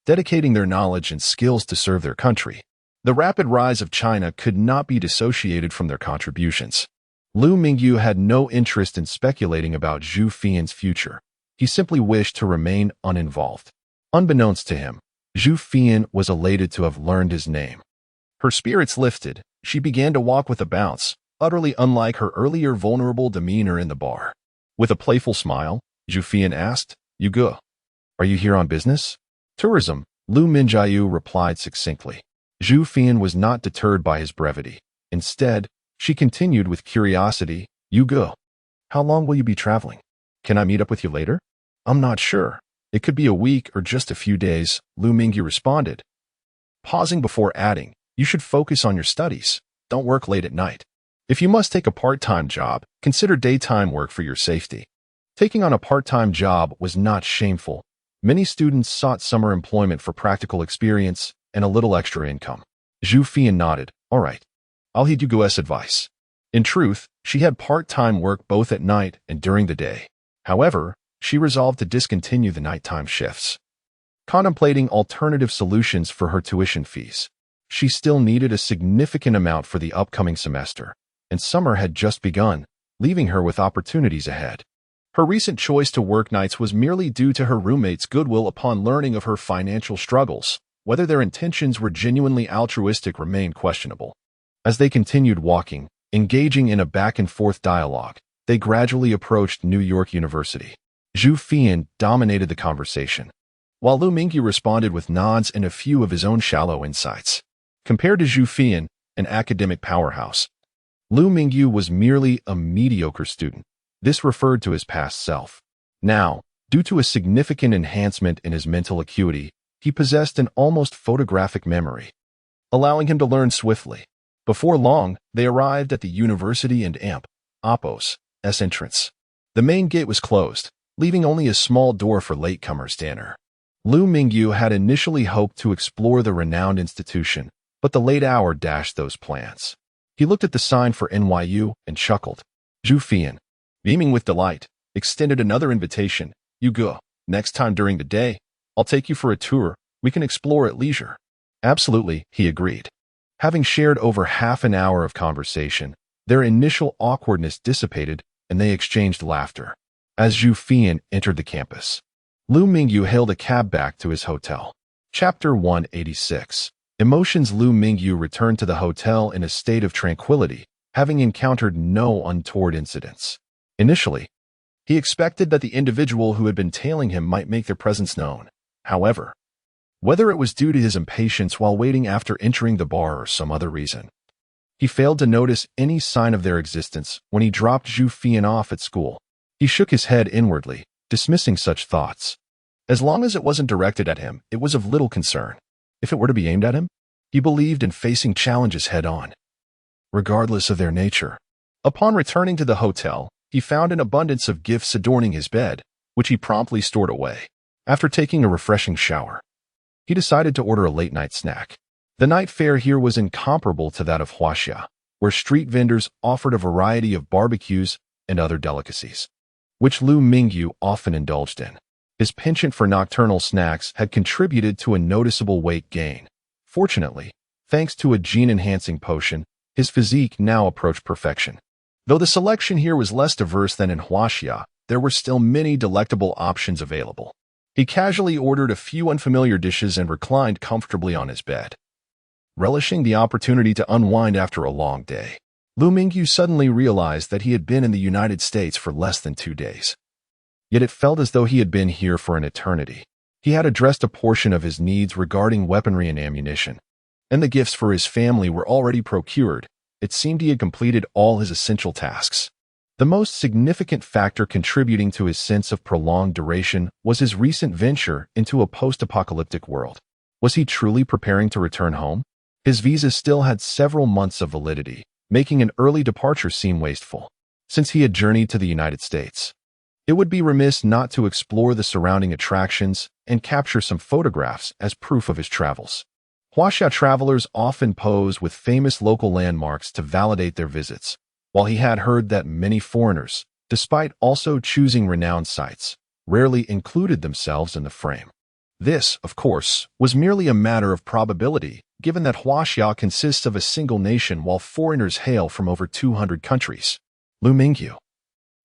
A: dedicating their knowledge and skills to serve their country. The rapid rise of China could not be dissociated from their contributions. Liu Mingyu had no interest in speculating about Zhu Fian's future. He simply wished to remain uninvolved. Unbeknownst to him, Zhu Fian was elated to have learned his name. Her spirits lifted. She began to walk with a bounce, utterly unlike her earlier vulnerable demeanor in the bar. With a playful smile, Zhu Fian asked, "You go. Are you here on business?" "Tourism," Liu Mingyu replied succinctly. Zhu Fian was not deterred by his brevity. Instead, she continued with curiosity, "You go. How long will you be traveling? Can I meet up with you later?" "I'm not sure. It could be a week or just a few days," Liu Mingyu responded, pausing before adding, "You should focus on your studies. Don't work late at night. If you must take a part-time job, consider daytime work for your safety." Taking on a part-time job was not shameful. Many students sought summer employment for practical experience and a little extra income. Zhu Fian nodded. "All right. I'll heed Yugu's advice." In truth, she had part-time work both at night and during the day. However, she resolved to discontinue the nighttime shifts, contemplating alternative solutions for her tuition fees. She still needed a significant amount for the upcoming semester, and summer had just begun, leaving her with opportunities ahead. Her recent choice to work nights was merely due to her roommates' goodwill upon learning of her financial struggles. Whether their intentions were genuinely altruistic remained questionable. As they continued walking, engaging in a back-and-forth dialogue, they gradually approached New York University. Zhu Fian dominated the conversation, while Liu Mingyu responded with nods and a few of his own shallow insights. Compared to Zhu Fian, an academic powerhouse, Liu Mingyu was merely a mediocre student. This referred to his past self. Now, due to a significant enhancement in his mental acuity, he possessed an almost photographic memory, allowing him to learn swiftly. Before long, they arrived at the university and Oppos's entrance. The main gate was closed, leaving only a small door for latecomers to enter. Liu Mingyu had initially hoped to explore the renowned institution, but the late hour dashed those plans. He looked at the sign for NYU and chuckled. Zhu Fian, beaming with delight, extended another invitation. "You go. Next time during the day, I'll take you for a tour. We can explore at leisure." "Absolutely," he agreed. Having shared over half an hour of conversation, their initial awkwardness dissipated and they exchanged laughter. As Zhu Fian entered the campus, Liu Mingyu hailed a cab back to his hotel. Chapter 186. Emotions. Liu Mingyu returned to the hotel in a state of tranquility, having encountered no untoward incidents. Initially, he expected that the individual who had been tailing him might make their presence known. However, whether it was due to his impatience while waiting after entering the bar or some other reason, he failed to notice any sign of their existence when he dropped Zhu Fian off at school. He shook his head inwardly, dismissing such thoughts. As long as it wasn't directed at him, it was of little concern. If it were to be aimed at him, he believed in facing challenges head-on, regardless of their nature. Upon returning to the hotel, he found an abundance of gifts adorning his bed, which he promptly stored away. After taking a refreshing shower, he decided to order a late-night snack. The night fare here was incomparable to that of Huaxia, where street vendors offered a variety of barbecues and other delicacies, which Liu Mingyu often indulged in. His penchant for nocturnal snacks had contributed to a noticeable weight gain. Fortunately, thanks to a gene-enhancing potion, his physique now approached perfection. Though the selection here was less diverse than in Huaxia, there were still many delectable options available. He casually ordered a few unfamiliar dishes and reclined comfortably on his bed, relishing the opportunity to unwind after a long day. Liu Mingyu suddenly realized that he had been in the United States for less than 2 days. Yet it felt as though he had been here for an eternity. He had addressed a portion of his needs regarding weaponry and ammunition, and the gifts for his family were already procured. It seemed he had completed all his essential tasks. The most significant factor contributing to his sense of prolonged duration was his recent venture into a post-apocalyptic world. Was he truly preparing to return home? His visa still had several months of validity, making an early departure seem wasteful, since he had journeyed to the United States. It would be remiss not to explore the surrounding attractions and capture some photographs as proof of his travels. Huaxia travelers often pose with famous local landmarks to validate their visits, while he had heard that many foreigners, despite also choosing renowned sites, rarely included themselves in the frame. This, of course, was merely a matter of probability, given that Huaxia consists of a single nation while foreigners hail from over 200 countries. Liu Mingyu,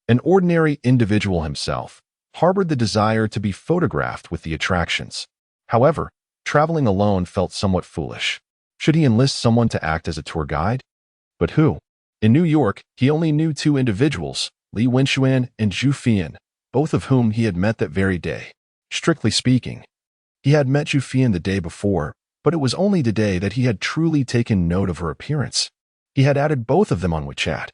A: an ordinary individual himself, harbored the desire to be photographed with the attractions. However, traveling alone felt somewhat foolish. Should he enlist someone to act as a tour guide? But who? In New York, he only knew two individuals, Li Wenxuan and Zhu Fian, both of whom he had met that very day. Strictly speaking, he had met Zhu Fian the day before, but it was only today that he had truly taken note of her appearance. He had added both of them on WeChat,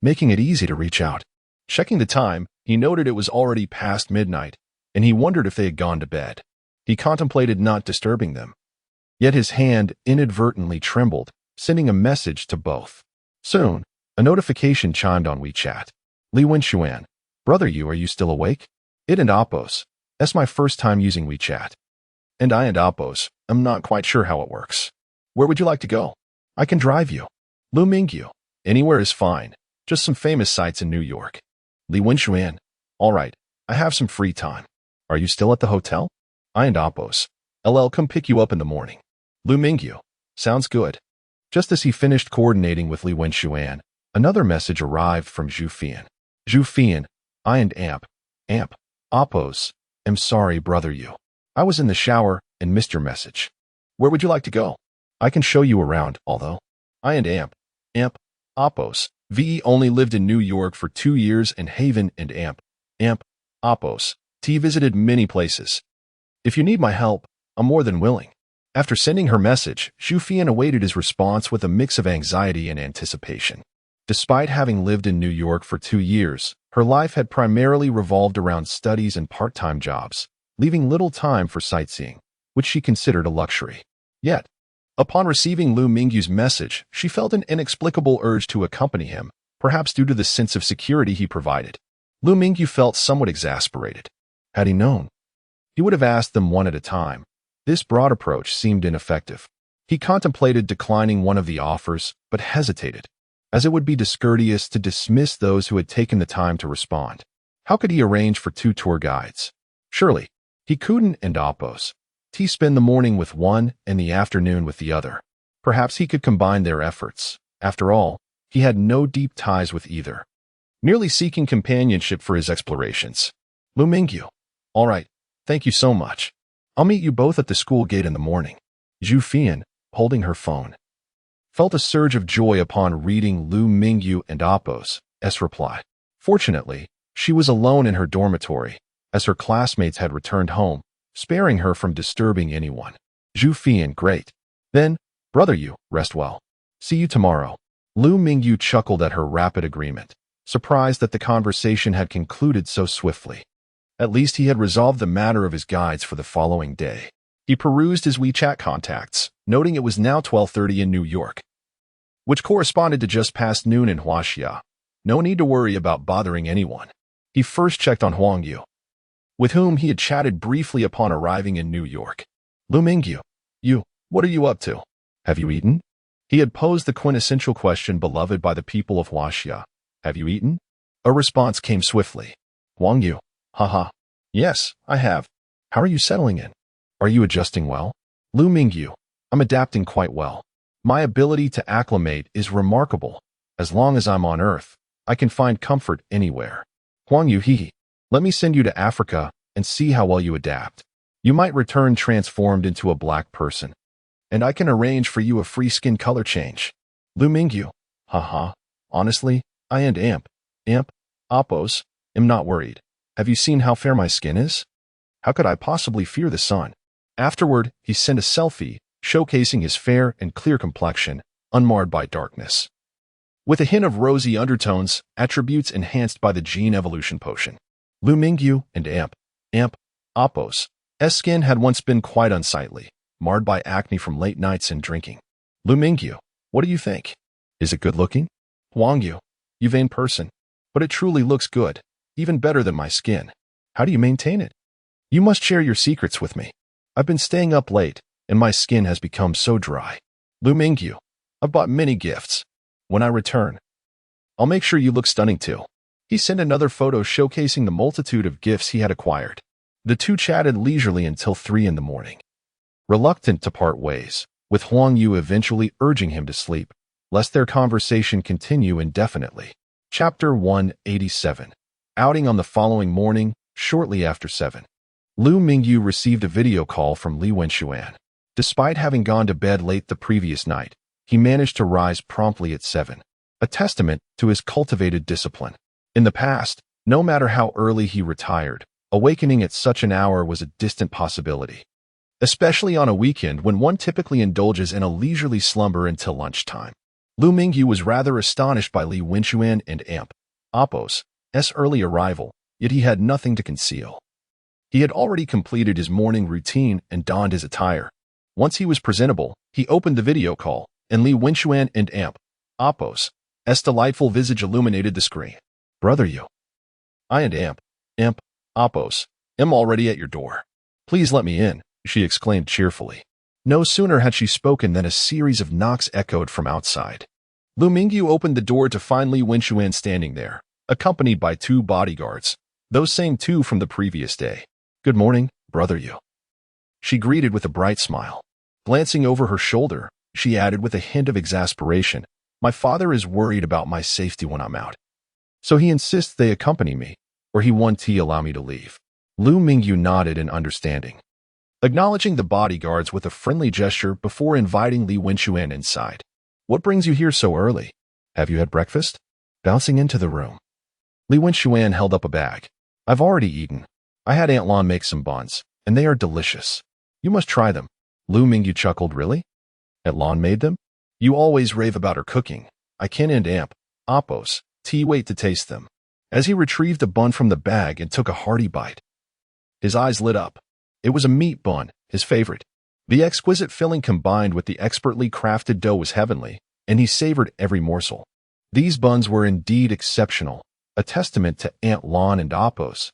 A: making it easy to reach out. Checking the time, he noted it was already past midnight, and he wondered if they had gone to bed. He contemplated not disturbing them. Yet his hand inadvertently trembled, sending a message to both. Soon, a notification chimed on WeChat. Li Wenxuan, brother you, are you still awake? It and Appos. That's my first time using WeChat. And I and Appos, I'm not quite sure how it works. Where would you like to go? I can drive you. Liu Mingyu, anywhere is fine. Just some famous sites in New York. Li Wenxuan, all right, I have some free time. Are you still at the hotel? I and Appos. LL come pick you up in the morning. Liu Mingyu, sounds good. Just as he finished coordinating with Li Wenxuan, another message arrived from Zhu Fian. Zhu Fian, I and Amp, Appos, am sorry, brother you. I was in the shower and missed your message. Where would you like to go? I can show you around, although. I and Amp, Appos, VE only lived in New York for 2 years and Haven and Amp, Appos, T visited many places. If you need my help, I'm more than willing. After sending her message, Zhu Fian awaited his response with a mix of anxiety and anticipation. Despite having lived in New York for 2 years, her life had primarily revolved around studies and part-time jobs, leaving little time for sightseeing, which she considered a luxury. Yet, upon receiving Liu Mingyu's message, she felt an inexplicable urge to accompany him, perhaps due to the sense of security he provided. Liu Mingyu felt somewhat exasperated. Had he known, he would have asked them one at a time. This broad approach seemed ineffective. He contemplated declining one of the offers, but hesitated, as it would be discourteous to dismiss those who had taken the time to respond. How could he arrange for 2 tour guides? Surely, he couldn't and Appos. He spend the morning with one and the afternoon with the other. Perhaps he could combine their efforts. After all, he had no deep ties with either. Merely seeking companionship for his explorations. Liu Mingyu, all right, thank you so much. I'll meet you both at the school gate in the morning. Zhu Fian, holding her phone, felt a surge of joy upon reading Liu Mingyu and Appos' reply. Fortunately, she was alone in her dormitory, as her classmates had returned home, sparing her from disturbing anyone. Zhu Fian, great. Then, brother you, rest well. See you tomorrow. Liu Mingyu chuckled at her rapid agreement, surprised that the conversation had concluded so swiftly. At least he had resolved the matter of his guides for the following day. He perused his WeChat contacts, noting it was now 12:30 in New York, which corresponded to just past noon in Huaxia. No need to worry about bothering anyone. He first checked on Huang Yu, with whom he had chatted briefly upon arriving in New York. Liu Mingyu, what are you up to? Have you eaten? He had posed the quintessential question beloved by the people of Huaxia. Have you eaten? A response came swiftly. Huang Yu, haha. Yes, I have. How are you settling in? Are you adjusting well? Liu Mingyu, I'm adapting quite well. My ability to acclimate is remarkable. As long as I'm on Earth, I can find comfort anywhere. Huang Yu, hee. Let me send you to Africa and see how well you adapt. You might return transformed into a black person, and I can arrange for you a free skin color change. Liu Mingyu, haha. Honestly, I and Amp, Appos, am not worried. Have you seen how fair my skin is? How could I possibly fear the sun? Afterward, he sent a selfie, showcasing his fair and clear complexion, unmarred by darkness. with a hint of rosy undertones, attributes enhanced by the gene evolution potion. Liu Mingyu and Amp, Oppos. Skin had once been quite unsightly, marred by acne from late nights and drinking. Liu Mingyu, what do you think? Is it good looking? Huangyu, you vain person. But it truly looks good, even better than my skin. How do you maintain it? You must share your secrets with me. I've been staying up late, and my skin has become so dry. Liu Mingyu, I've bought many gifts. When I return, I'll make sure you look stunning too. He sent another photo showcasing the multitude of gifts he had acquired. The two chatted leisurely until 3 in the morning. Reluctant to part ways, with Huang Yu eventually urging him to sleep, lest their conversation continue indefinitely. Chapter 187. Outing on the following morning, shortly after 7. Liu Mingyu received a video call from Li Wenxuan. Despite having gone to bed late the previous night, he managed to rise promptly at 7, a testament to his cultivated discipline. In the past, no matter how early he retired, awakening at such an hour was a distant possibility, especially on a weekend when one typically indulges in a leisurely slumber until lunchtime. Liu Mingyu was rather astonished by Li Wenxuan and Amp, Oppos' early arrival, yet he had nothing to conceal. He had already completed his morning routine and donned his attire. Once he was presentable, he opened the video call, and Li Wenxuan and Amp, Oppos' delightful visage illuminated the screen. Brother Yu, I and Amp, Oppos, am already at your door. Please let me in, she exclaimed cheerfully. No sooner had she spoken than a series of knocks echoed from outside. Liu Mingyu opened the door to find Li Wenxuan standing there, accompanied by 2 bodyguards, those same 2 from the previous day. Good morning, Brother Yu, she greeted with a bright smile. Glancing over her shoulder, she added with a hint of exasperation, my father is worried about my safety when I'm out. So he insists they accompany me, or he won't allow me to leave. Liu Mingyu nodded in understanding, acknowledging the bodyguards with a friendly gesture before inviting Li Wenxuan inside. What brings you here so early? Have you had breakfast? Bouncing into the room, Li Wenxuan held up a bag. I've already eaten. I had Aunt Lan make some buns, and they are delicious. You must try them. Liu Mingyu chuckled. Really? Aunt Lan made them? You always rave about her cooking. I can't Amp, Oppos, wait to taste them. As he retrieved a bun from the bag and took a hearty bite, his eyes lit up. It was a meat bun, his favorite. The exquisite filling combined with the expertly crafted dough was heavenly, and he savored every morsel. These buns were indeed exceptional, a testament to Aunt Lan and Oppos'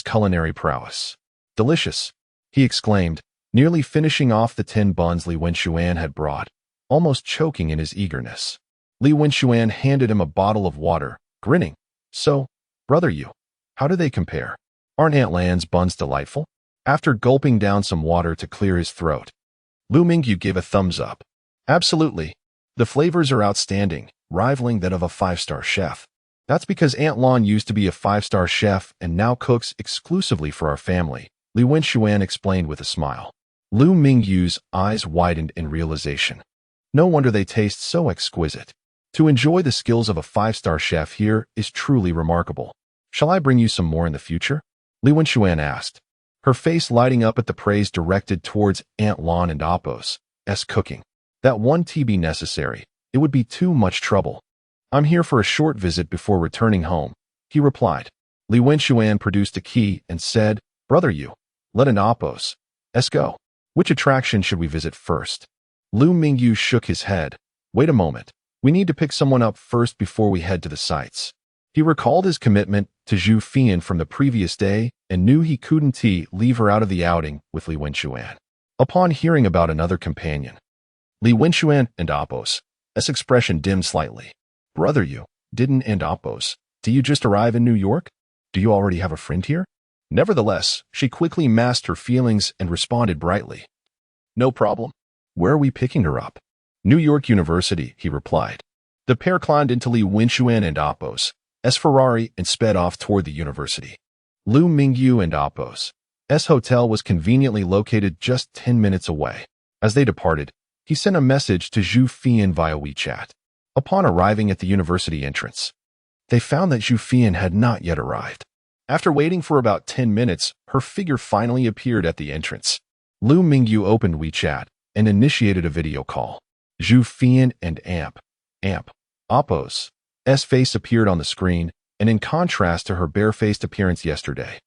A: culinary prowess. Delicious, he exclaimed, nearly finishing off the 10 buns Li Wenxuan had brought, almost choking in his eagerness. Li Wenxuan handed him a bottle of water, grinning. So, Brother Yu, how do they compare? Aren't Aunt Lan's buns delightful? After gulping down some water to clear his throat, Liu Mingyu gave a thumbs up. Absolutely. The flavors are outstanding, rivaling that of a 5-star chef. That's because Aunt Lan used to be a 5-star chef and now cooks exclusively for our family, Li Wenxuan explained with a smile. Liu Mingyu's eyes widened in realization. No wonder they taste so exquisite. To enjoy the skills of a 5-star chef here is truly remarkable. Shall I bring you some more in the future? Li Wenxuan asked, her face lighting up at the praise directed towards Aunt Lan and Oppos' cooking. That won't be necessary. It would be too much trouble. I'm here for a short visit before returning home, he replied. Li Wenxuan produced a key and said, Brother Yu, let an Oppos' go. Which attraction should we visit first? Liu Mingyu shook his head. Wait a moment. We need to pick someone up first before we head to the sites. He recalled his commitment to Zhu Fian from the previous day and knew he couldn't leave her out of the outing with Li Wenxuan. Upon hearing about another companion, Li Wenxuan and Oppos' expression dimmed slightly. Brother Yu, didn't and Oppos, do you just arrive in New York? Do you already have a friend here? Nevertheless, she quickly masked her feelings and responded brightly. No problem. Where are we picking her up? New York University, he replied. The pair climbed into Li Wenxuan and Oppos' Ferrari and sped off toward the university. Liu Mingyu and Oppos' hotel was conveniently located just 10 minutes away. As they departed, he sent a message to Zhu Fian via WeChat. Upon arriving at the university entrance, they found that Zhu Fian had not yet arrived. After waiting for about 10 minutes, her figure finally appeared at the entrance. Liu Mingyu opened WeChat and initiated a video call. Zhu Fian and Amp, Apos' face appeared on the screen, and in contrast to her barefaced appearance yesterday.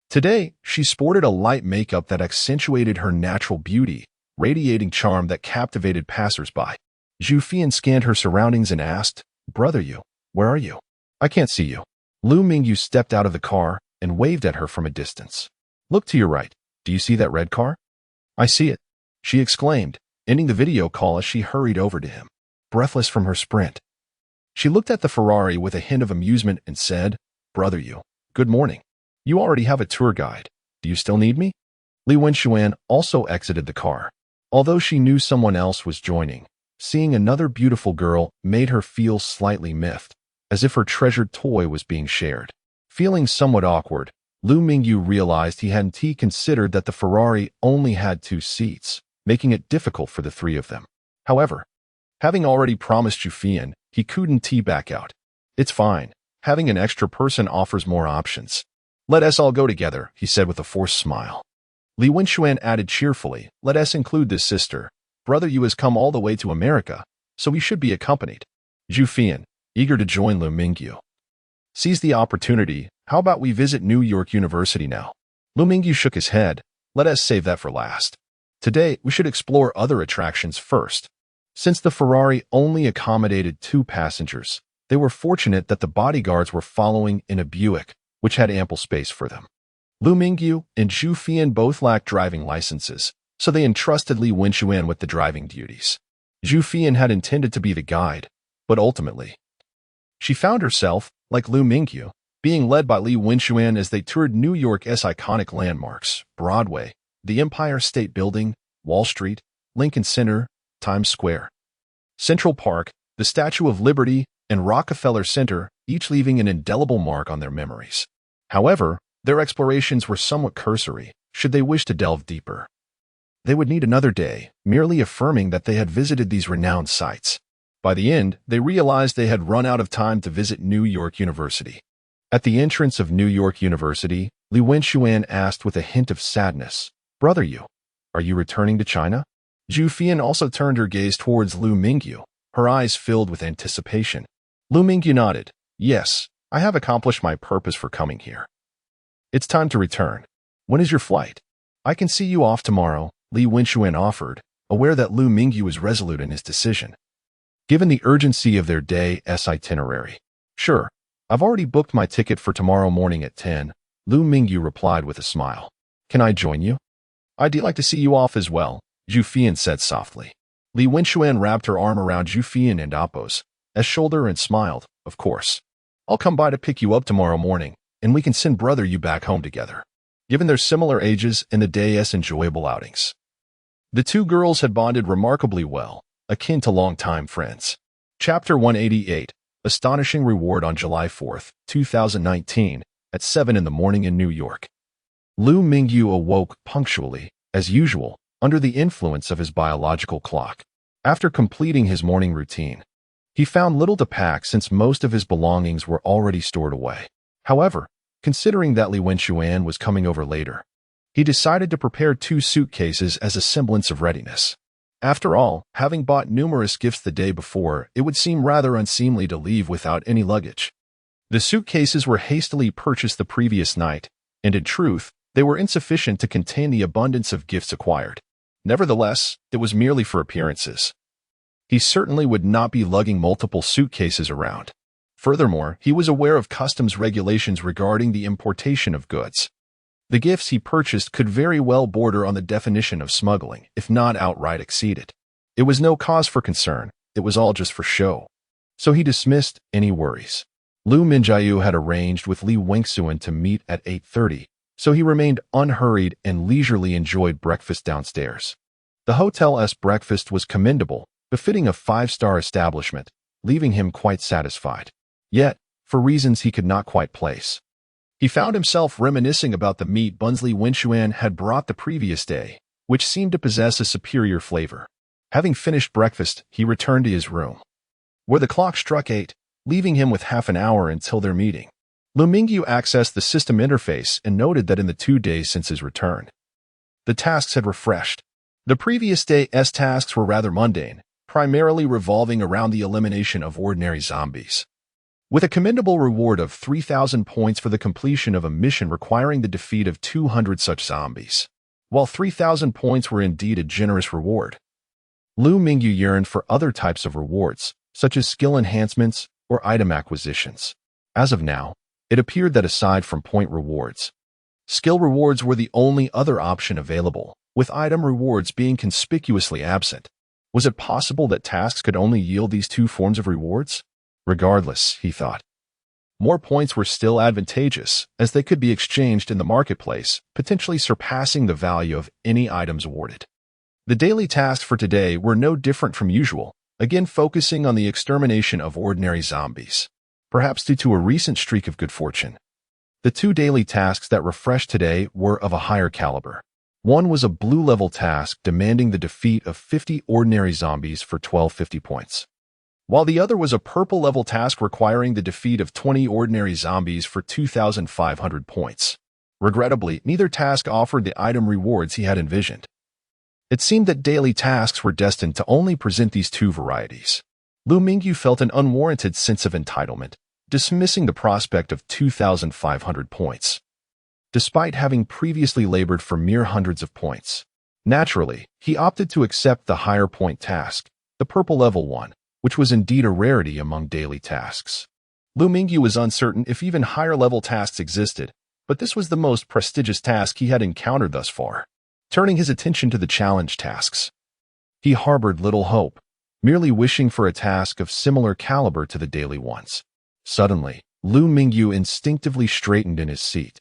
A: Today, she sported a light makeup that accentuated her natural beauty, radiating charm that captivated passers-by. Zhu Fian scanned her surroundings and asked, "Brother Yu, where are you? I can't see you." Liu Mingyu stepped out of the car and waved at her from a distance. "Look to your right. Do you see that red car?" "I see it," she exclaimed, ending the video call as she hurried over to him, breathless from her sprint. She looked at the Ferrari with a hint of amusement and said, "Brother Yu, good morning. You already have a tour guide. Do you still need me?" Li Wenxuan also exited the car. Although she knew someone else was joining, seeing another beautiful girl made her feel slightly miffed, as if her treasured toy was being shared. Feeling somewhat awkward, Liu Mingyu realized he hadn't considered that the Ferrari only had 2 seats, making it difficult for the 3 of them. However, having already promised Zhu Fian, he couldn't back out. "It's fine. Having an extra person offers more options. Let us all go together," he said with a forced smile. Li Wenxuan added cheerfully, "Let us include this sister. Brother Yu has come all the way to America, so we should be accompanied." Zhu Fian, eager to join Liu Mingyu, "Seize the opportunity. How about we visit New York University now?" Liu Mingyu shook his head. "Let us save that for last. Today, we should explore other attractions first." Since the Ferrari only accommodated 2 passengers, they were fortunate that the bodyguards were following in a Buick, which had ample space for them. Liu Mingyu and Zhu Fian both lacked driving licenses, so they entrusted Li Wenxuan with the driving duties. Zhu Fian had intended to be the guide, but ultimately, she found herself, like Liu Mingyu, being led by Li Wenxuan as they toured New York's iconic landmarks: Broadway, the Empire State Building, Wall Street, Lincoln Center, Times Square, Central Park, the Statue of Liberty, and Rockefeller Center, each leaving an indelible mark on their memories. However, their explorations were somewhat cursory, should they wish to delve deeper. They would need another day, merely affirming that they had visited these renowned sites. By the end, they realized they had run out of time to visit New York University. At the entrance of New York University, Li Wenxuan asked with a hint of sadness, "Brother Yu, are you returning to China?" Zhu Fian also turned her gaze towards Liu Mingyu, her eyes filled with anticipation. Liu Mingyu nodded. "Yes, I have accomplished my purpose for coming here. It's time to return. When is your flight?" "I can see you off tomorrow," Li Wenxuan offered, aware that Liu Mingyu was resolute in his decision. Given the urgency of their day's itinerary. "Sure, I've already booked my ticket for tomorrow morning at 10, Liu Mingyu replied with a smile. "Can I join you?" "I'd like to see you off as well," Zhu Fian said softly. Li Wenxuan wrapped her arm around Zhu Fian and Apos' shoulder and smiled. "Of course. I'll come by to pick you up tomorrow morning, and we can send Brother Yu back home together." Given their similar ages and the day's enjoyable outings, the 2 girls had bonded remarkably well, akin to longtime friends. Chapter 188, Astonishing Reward on July 4, 2019, at 7 in the morning in New York. Liu Mingyu awoke punctually, as usual, under the influence of his biological clock. After completing his morning routine, he found little to pack since most of his belongings were already stored away. However, considering that Li Wenxuan was coming over later, he decided to prepare 2 suitcases as a semblance of readiness. After all, having bought numerous gifts the day before, it would seem rather unseemly to leave without any luggage. The suitcases were hastily purchased the previous night, and in truth, they were insufficient to contain the abundance of gifts acquired. Nevertheless, it was merely for appearances. He certainly would not be lugging multiple suitcases around. Furthermore, he was aware of customs regulations regarding the importation of goods. The gifts he purchased could very well border on the definition of smuggling, if not outright exceed it. It was no cause for concern, it was all just for show. So he dismissed any worries. Liu Mingyu had arranged with Li Wenxuan to meet at 8:30, so he remained unhurried and leisurely enjoyed breakfast downstairs. The hotel's breakfast was commendable, befitting a 5-star establishment, leaving him quite satisfied. Yet, for reasons he could not quite place, he found himself reminiscing about the meat buns Li Wenxuan had brought the previous day, which seemed to possess a superior flavor. Having finished breakfast, he returned to his room, where the clock struck 8, leaving him with half an hour until their meeting. Liu Mingyu accessed the system interface and noted that in the 2 days since his return, the tasks had refreshed. The previous day's tasks were rather mundane, primarily revolving around the elimination of ordinary zombies. With a commendable reward of 3,000 points for the completion of a mission requiring the defeat of 200 such zombies. While 3,000 points were indeed a generous reward, Liu Mingyu yearned for other types of rewards, such as skill enhancements or item acquisitions. As of now, it appeared that aside from point rewards, skill rewards were the only other option available, with item rewards being conspicuously absent. Was it possible that tasks could only yield these two forms of rewards? Regardless, he thought, more points were still advantageous, as they could be exchanged in the marketplace, potentially surpassing the value of any items awarded. The daily tasks for today were no different from usual, again focusing on the extermination of ordinary zombies, perhaps due to a recent streak of good fortune. The two daily tasks that refreshed today were of a higher caliber. One was a blue-level task demanding the defeat of 50 ordinary zombies for 1250 points, while the other was a purple-level task requiring the defeat of 20 ordinary zombies for 2,500 points. Regrettably, neither task offered the item rewards he had envisioned. It seemed that daily tasks were destined to only present these two varieties. Liu Mingyu felt an unwarranted sense of entitlement, dismissing the prospect of 2,500 points, despite having previously labored for mere hundreds of points. Naturally, he opted to accept the higher point task, the purple-level one, which was indeed a rarity among daily tasks. Liu Mingyu was uncertain if even higher-level tasks existed, but this was the most prestigious task he had encountered thus far. Turning his attention to the challenge tasks, he harbored little hope, merely wishing for a task of similar caliber to the daily ones. Suddenly, Liu Mingyu instinctively straightened in his seat,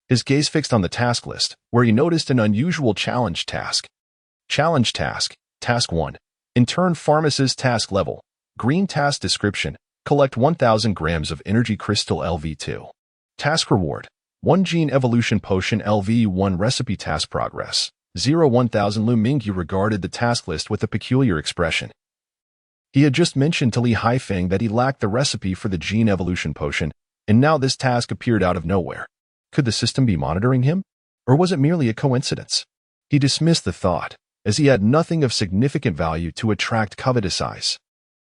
A: his gaze fixed on the task list, where he noticed an unusual challenge task. Challenge task, Task 1. Intern pharmacist task level. Green task description. Collect 1,000 grams of energy crystal LV2. Task reward. 1 gene evolution potion LV1 recipe task progress. 0-1,000. Liu Mingyu regarded the task list with a peculiar expression. He had just mentioned to Li Haifeng that he lacked the recipe for the gene evolution potion, and now this task appeared out of nowhere. Could the system be monitoring him? Or was it merely a coincidence? He dismissed the thought, as he had nothing of significant value to attract covetous eyes.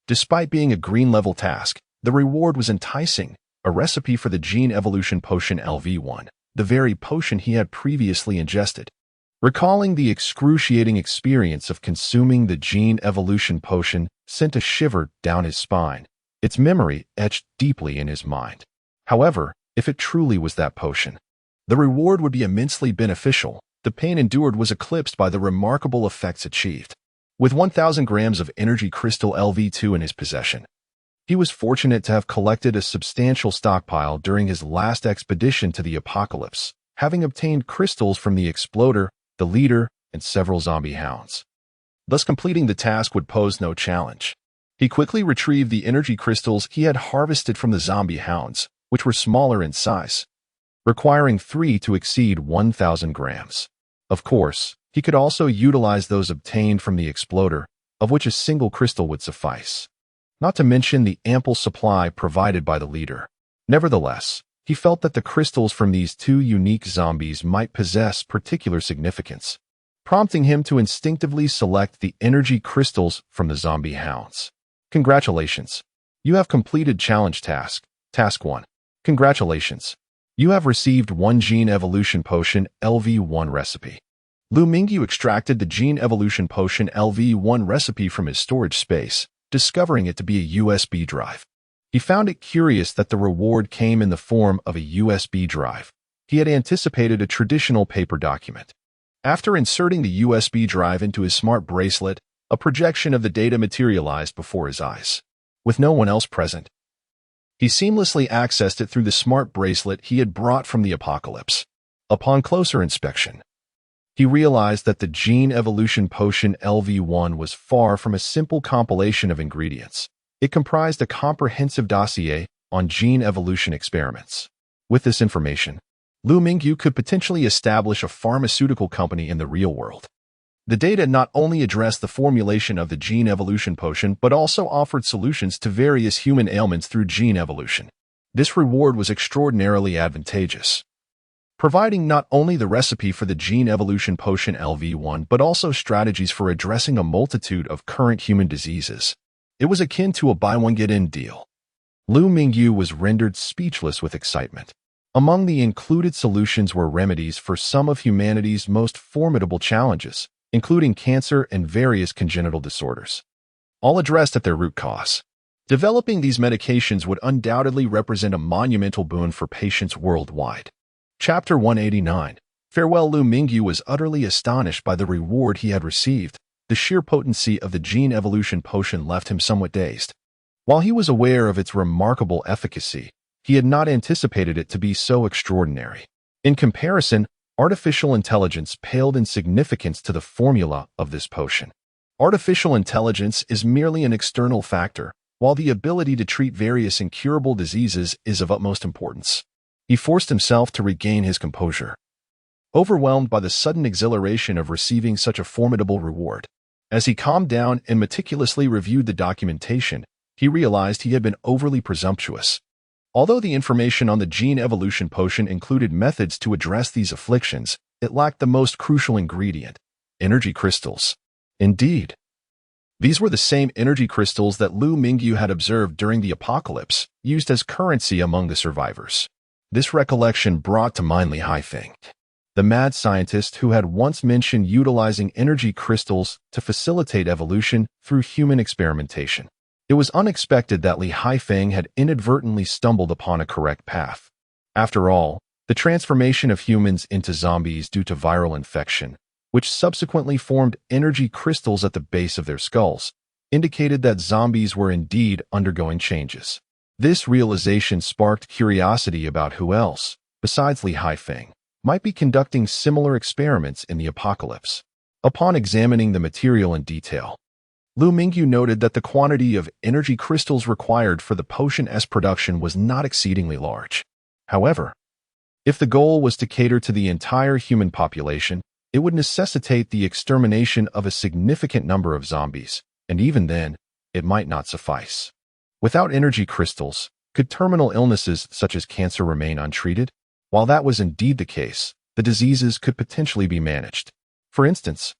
A: Despite being a green-level task, the reward was enticing, a recipe for the gene evolution potion LV1, the very potion he had previously ingested. Recalling the excruciating experience of consuming the gene evolution potion sent a shiver down his spine, its memory etched deeply in his mind. However, if it truly was that potion, the reward would be immensely beneficial. The pain endured was eclipsed by the remarkable effects achieved. With 1,000 grams of energy crystal LV2 in his possession, he was fortunate to have collected a substantial stockpile during his last expedition to the apocalypse, having obtained crystals from the exploder, the leader, and several zombie hounds. Thus completing the task would pose no challenge. He quickly retrieved the energy crystals he had harvested from the zombie hounds, which were smaller in size, requiring 3 to exceed 1,000 grams. Of course, he could also utilize those obtained from the exploder, of which a single crystal would suffice, not to mention the ample supply provided by the leader. Nevertheless, he felt that the crystals from these two unique zombies might possess particular significance, prompting him to instinctively select the energy crystals from the zombie hounds. Congratulations! You have completed challenge task, Task 1. Congratulations! You have received 1 gene evolution potion LV1 recipe. Liu Mingyu extracted the gene evolution potion LV1 recipe from his storage space, discovering it to be a USB drive. He found it curious that the reward came in the form of a USB drive. He had anticipated a traditional paper document. After inserting the USB drive into his smart bracelet, a projection of the data materialized before his eyes. With no one else present, he seamlessly accessed it through the smart bracelet he had brought from the apocalypse. Upon closer inspection, he realized that the gene evolution potion LV1 was far from a simple compilation of ingredients. It comprised a comprehensive dossier on gene evolution experiments. With this information, Liu Mingyu could potentially establish a pharmaceutical company in the real world. The data not only addressed the formulation of the gene evolution potion, but also offered solutions to various human ailments through gene evolution. This reward was extraordinarily advantageous. providing not only the recipe for the gene evolution potion LV1 but also strategies for addressing a multitude of current human diseases. It was akin to a buy-one-get-in deal. Liu Mingyu was rendered speechless with excitement. Among the included solutions were remedies for some of humanity's most formidable challenges, including cancer and various congenital disorders, all addressed at their root cause. Developing these medications would undoubtedly represent a monumental boon for patients worldwide. Chapter 189. Farewell. Liu Mingyu was utterly astonished by the reward he had received. The sheer potency of the gene evolution potion left him somewhat dazed. While he was aware of its remarkable efficacy, he had not anticipated it to be so extraordinary. In comparison, artificial intelligence paled in significance to the formula of this potion. Artificial intelligence is merely an external factor, while the ability to treat various incurable diseases is of utmost importance. He forced himself to regain his composure, overwhelmed by the sudden exhilaration of receiving such a formidable reward. As he calmed down and meticulously reviewed the documentation, he realized he had been overly presumptuous. Although the information on the gene evolution potion included methods to address these afflictions, it lacked the most crucial ingredient: energy crystals. Indeed, these were the same energy crystals that Liu Mingyu had observed during the apocalypse, used as currency among the survivors. This recollection brought to mind Li Haifeng, the mad scientist who had once mentioned utilizing energy crystals to facilitate evolution through human experimentation. It was unexpected that Li Haifeng had inadvertently stumbled upon a correct path. After all, the transformation of humans into zombies due to viral infection, which subsequently formed energy crystals at the base of their skulls, indicated that zombies were indeed undergoing changes. This realization sparked curiosity about who else, besides Li Haifeng, might be conducting similar experiments in the apocalypse. Upon examining the material in detail, Liu Mingyu noted that the quantity of energy crystals required for the potion's production was not exceedingly large. However, if the goal was to cater to the entire human population, it would necessitate the extermination of a significant number of zombies, and even then, it might not suffice. Without energy crystals, could terminal illnesses such as cancer remain untreated? While that was indeed the case, the diseases could potentially be managed. For instance,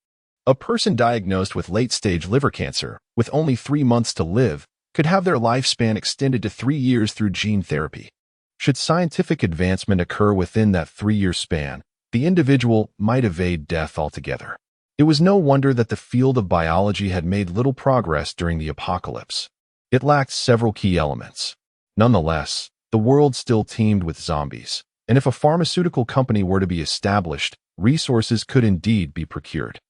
A: a person diagnosed with late-stage liver cancer, with only 3 months to live, could have their lifespan extended to 3 years through gene therapy. Should scientific advancement occur within that 3-year span, the individual might evade death altogether. It was no wonder that the field of biology had made little progress during the apocalypse. It lacked several key elements. Nonetheless, the world still teemed with zombies, and if a pharmaceutical company were to be established, resources could indeed be procured.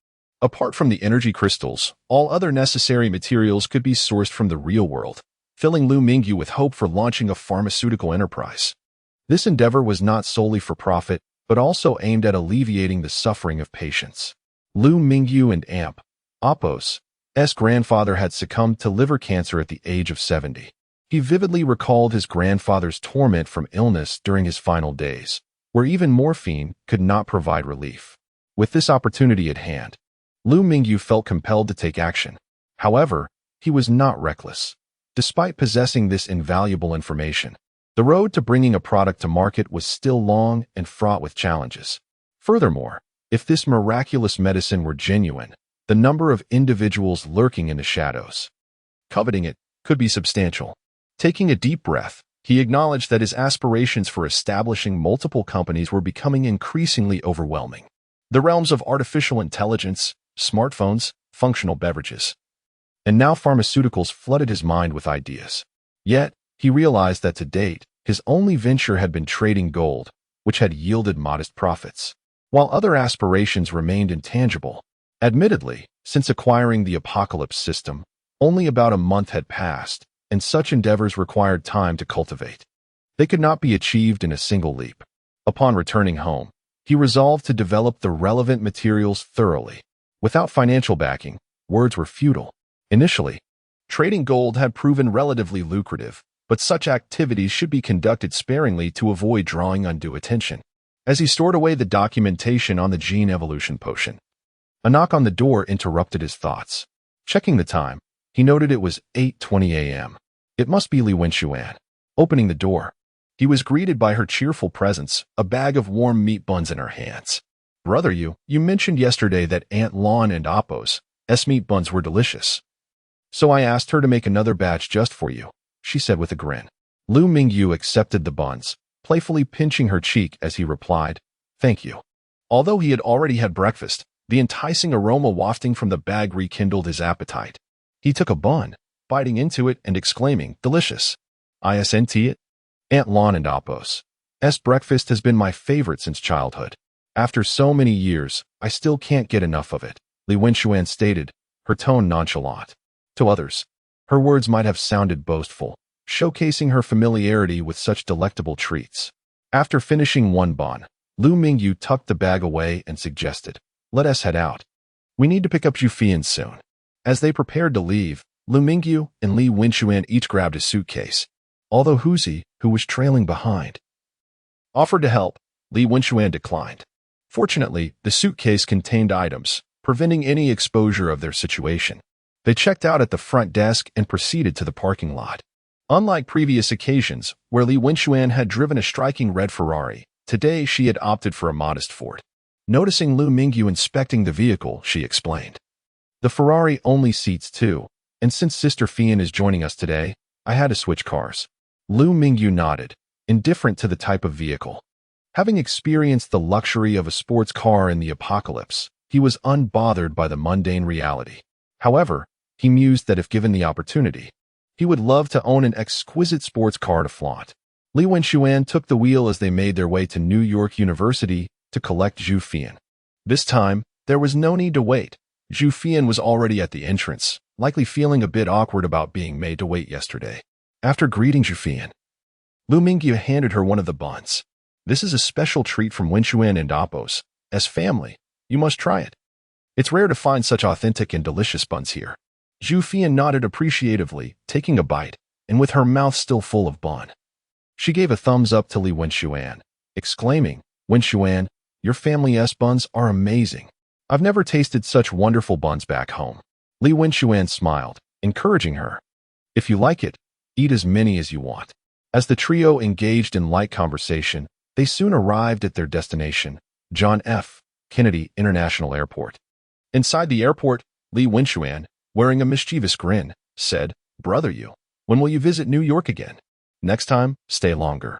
A: Apart from the energy crystals, all other necessary materials could be sourced from the real world, filling Liu Mingyu with hope for launching a pharmaceutical enterprise. This endeavor was not solely for profit, but also aimed at alleviating the suffering of patients. Liu Mingyu and Apo's grandfather had succumbed to liver cancer at the age of 70. He vividly recalled his grandfather's torment from illness during his final days, where even morphine could not provide relief. With this opportunity at hand, Liu Mingyu felt compelled to take action. However, he was not reckless. Despite possessing this invaluable information, the road to bringing a product to market was still long and fraught with challenges. Furthermore, if this miraculous medicine were genuine, the number of individuals lurking in the shadows, coveting it, could be substantial. Taking a deep breath, he acknowledged that his aspirations for establishing multiple companies were becoming increasingly overwhelming. The realms of artificial intelligence, smartphones, functional beverages, and now pharmaceuticals flooded his mind with ideas. Yet, he realized that to date, his only venture had been trading gold, which had yielded modest profits, while other aspirations remained intangible. Admittedly, since acquiring the Apocalypse system, only about a month had passed, and such endeavors required time to cultivate. They could not be achieved in a single leap. Upon returning home, he resolved to develop the relevant materials thoroughly. Without financial backing, words were futile. Initially, trading gold had proven relatively lucrative, but such activities should be conducted sparingly to avoid drawing undue attention. As he stored away the documentation on the gene evolution potion, a knock on the door interrupted his thoughts. Checking the time, he noted it was 8:20 a.m. It must be Li Wenxuan. Opening the door, He was greeted by her cheerful presence, a bag of warm meat buns in her hands. "Brother, you mentioned yesterday that Aunt Lon and Appo's meat buns were delicious. So I asked her to make another batch just for you," she said with a grin. Liu Mingyu accepted the buns, playfully pinching her cheek as he replied, "Thank you." Although he had already had breakfast, the enticing aroma wafting from the bag rekindled his appetite. He took a bun, biting into it and exclaiming, "Delicious. Isn't it? Aunt Lon and Appo's breakfast has been my favorite since childhood. After so many years, I still can't get enough of it," Li Wenxuan stated, her tone nonchalant. To others, her words might have sounded boastful, showcasing her familiarity with such delectable treats. After finishing one bun, Liu Mingyu tucked the bag away and suggested, "Let us head out. We need to pick up Jufian soon." As they prepared to leave, Liu Mingyu and Li Wenxuan each grabbed a suitcase, although Huzi, who was trailing behind, offered to help. Li Wenxuan declined. Fortunately, the suitcase contained items, preventing any exposure of their situation. They checked out at the front desk and proceeded to the parking lot. Unlike previous occasions, where Li Wenxuan had driven a striking red Ferrari, today she had opted for a modest Ford. Noticing Liu Mingyu inspecting the vehicle, she explained, "The Ferrari only seats two, and since Sister Fian is joining us today, I had to switch cars." Liu Mingyu nodded, indifferent to the type of vehicle. Having experienced the luxury of a sports car in the apocalypse, he was unbothered by the mundane reality. However, he mused that if given the opportunity, he would love to own an exquisite sports car to flaunt. Li Wenxuan took the wheel as they made their way to New York University to collect Zhu Fian. This time, there was no need to wait. Zhu Fian was already at the entrance, likely feeling a bit awkward about being made to wait yesterday. After greeting Zhu Fian, Liu Mingyu handed her one of the buns. "This is a special treat from Wenxuan and Appo's. As family, you must try it. It's rare to find such authentic and delicious buns here." Zhu Fian nodded appreciatively, taking a bite, and with her mouth still full of bun. She gave a thumbs up to Li Wenxuan, exclaiming, "Wenxuan, your family's buns are amazing. I've never tasted such wonderful buns back home." Li Wenxuan smiled, encouraging her. "If you like it, eat as many as you want." As the trio engaged in light conversation, they soon arrived at their destination, John F. Kennedy International Airport. Inside the airport, Li Wenxuan, wearing a mischievous grin, said, "Brother, when will you visit New York again? Next time, stay longer,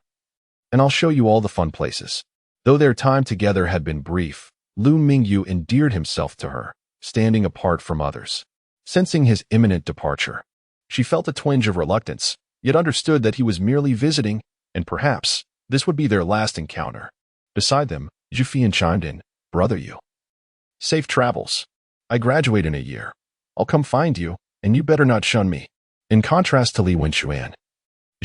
A: and I'll show you all the fun places." Though their time together had been brief, Liu Mingyu endeared himself to her, standing apart from others. Sensing his imminent departure, she felt a twinge of reluctance, yet understood that he was merely visiting, and perhaps this would be their last encounter. Beside them, Jufian chimed in, "Brother, safe travels. I graduate in a year. I'll come find you, and you better not shun me." In contrast to Li Wenxuan,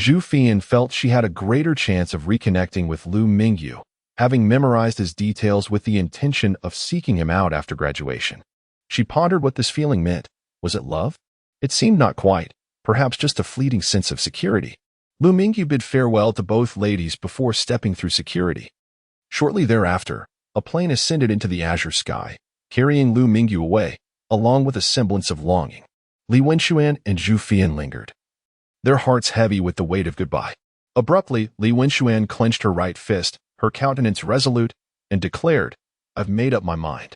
A: Zhu Fian felt she had a greater chance of reconnecting with Liu Mingyu, having memorized his details with the intention of seeking him out after graduation. She pondered what this feeling meant. Was it love? It seemed not quite, perhaps just a fleeting sense of security. Liu Mingyu bid farewell to both ladies before stepping through security. Shortly thereafter, a plane ascended into the azure sky, carrying Liu Mingyu away, along with a semblance of longing. Li Wenxuan and Zhu Fian lingered, their hearts heavy with the weight of goodbye. Abruptly, Li Wenxuan clenched her right fist, her countenance resolute, and declared, "I've made up my mind.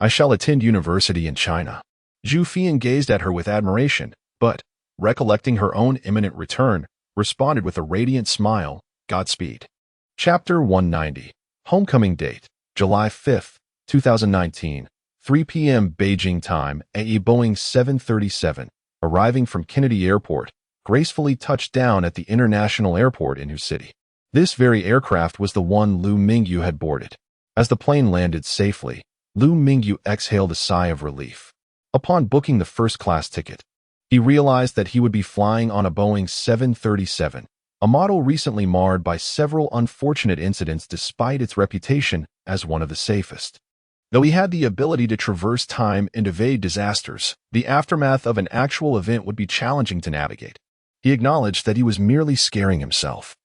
A: I shall attend university in China." Zhu Fian gazed at her with admiration, but, recollecting her own imminent return, responded with a radiant smile, "Godspeed." Chapter 190. Homecoming date, July 5, 2019, 3 p.m. Beijing time, a Boeing 737, arriving from Kennedy Airport, gracefully touched down at the international airport in her city. This very aircraft was the one Liu Mingyu had boarded. As the plane landed safely, Liu Mingyu exhaled a sigh of relief. Upon booking the first-class ticket, he realized that he would be flying on a Boeing 737, a model recently marred by several unfortunate incidents despite its reputation as one of the safest. Though he had the ability to traverse time and evade disasters, the aftermath of an actual event would be challenging to navigate. He acknowledged that he was merely scaring himself.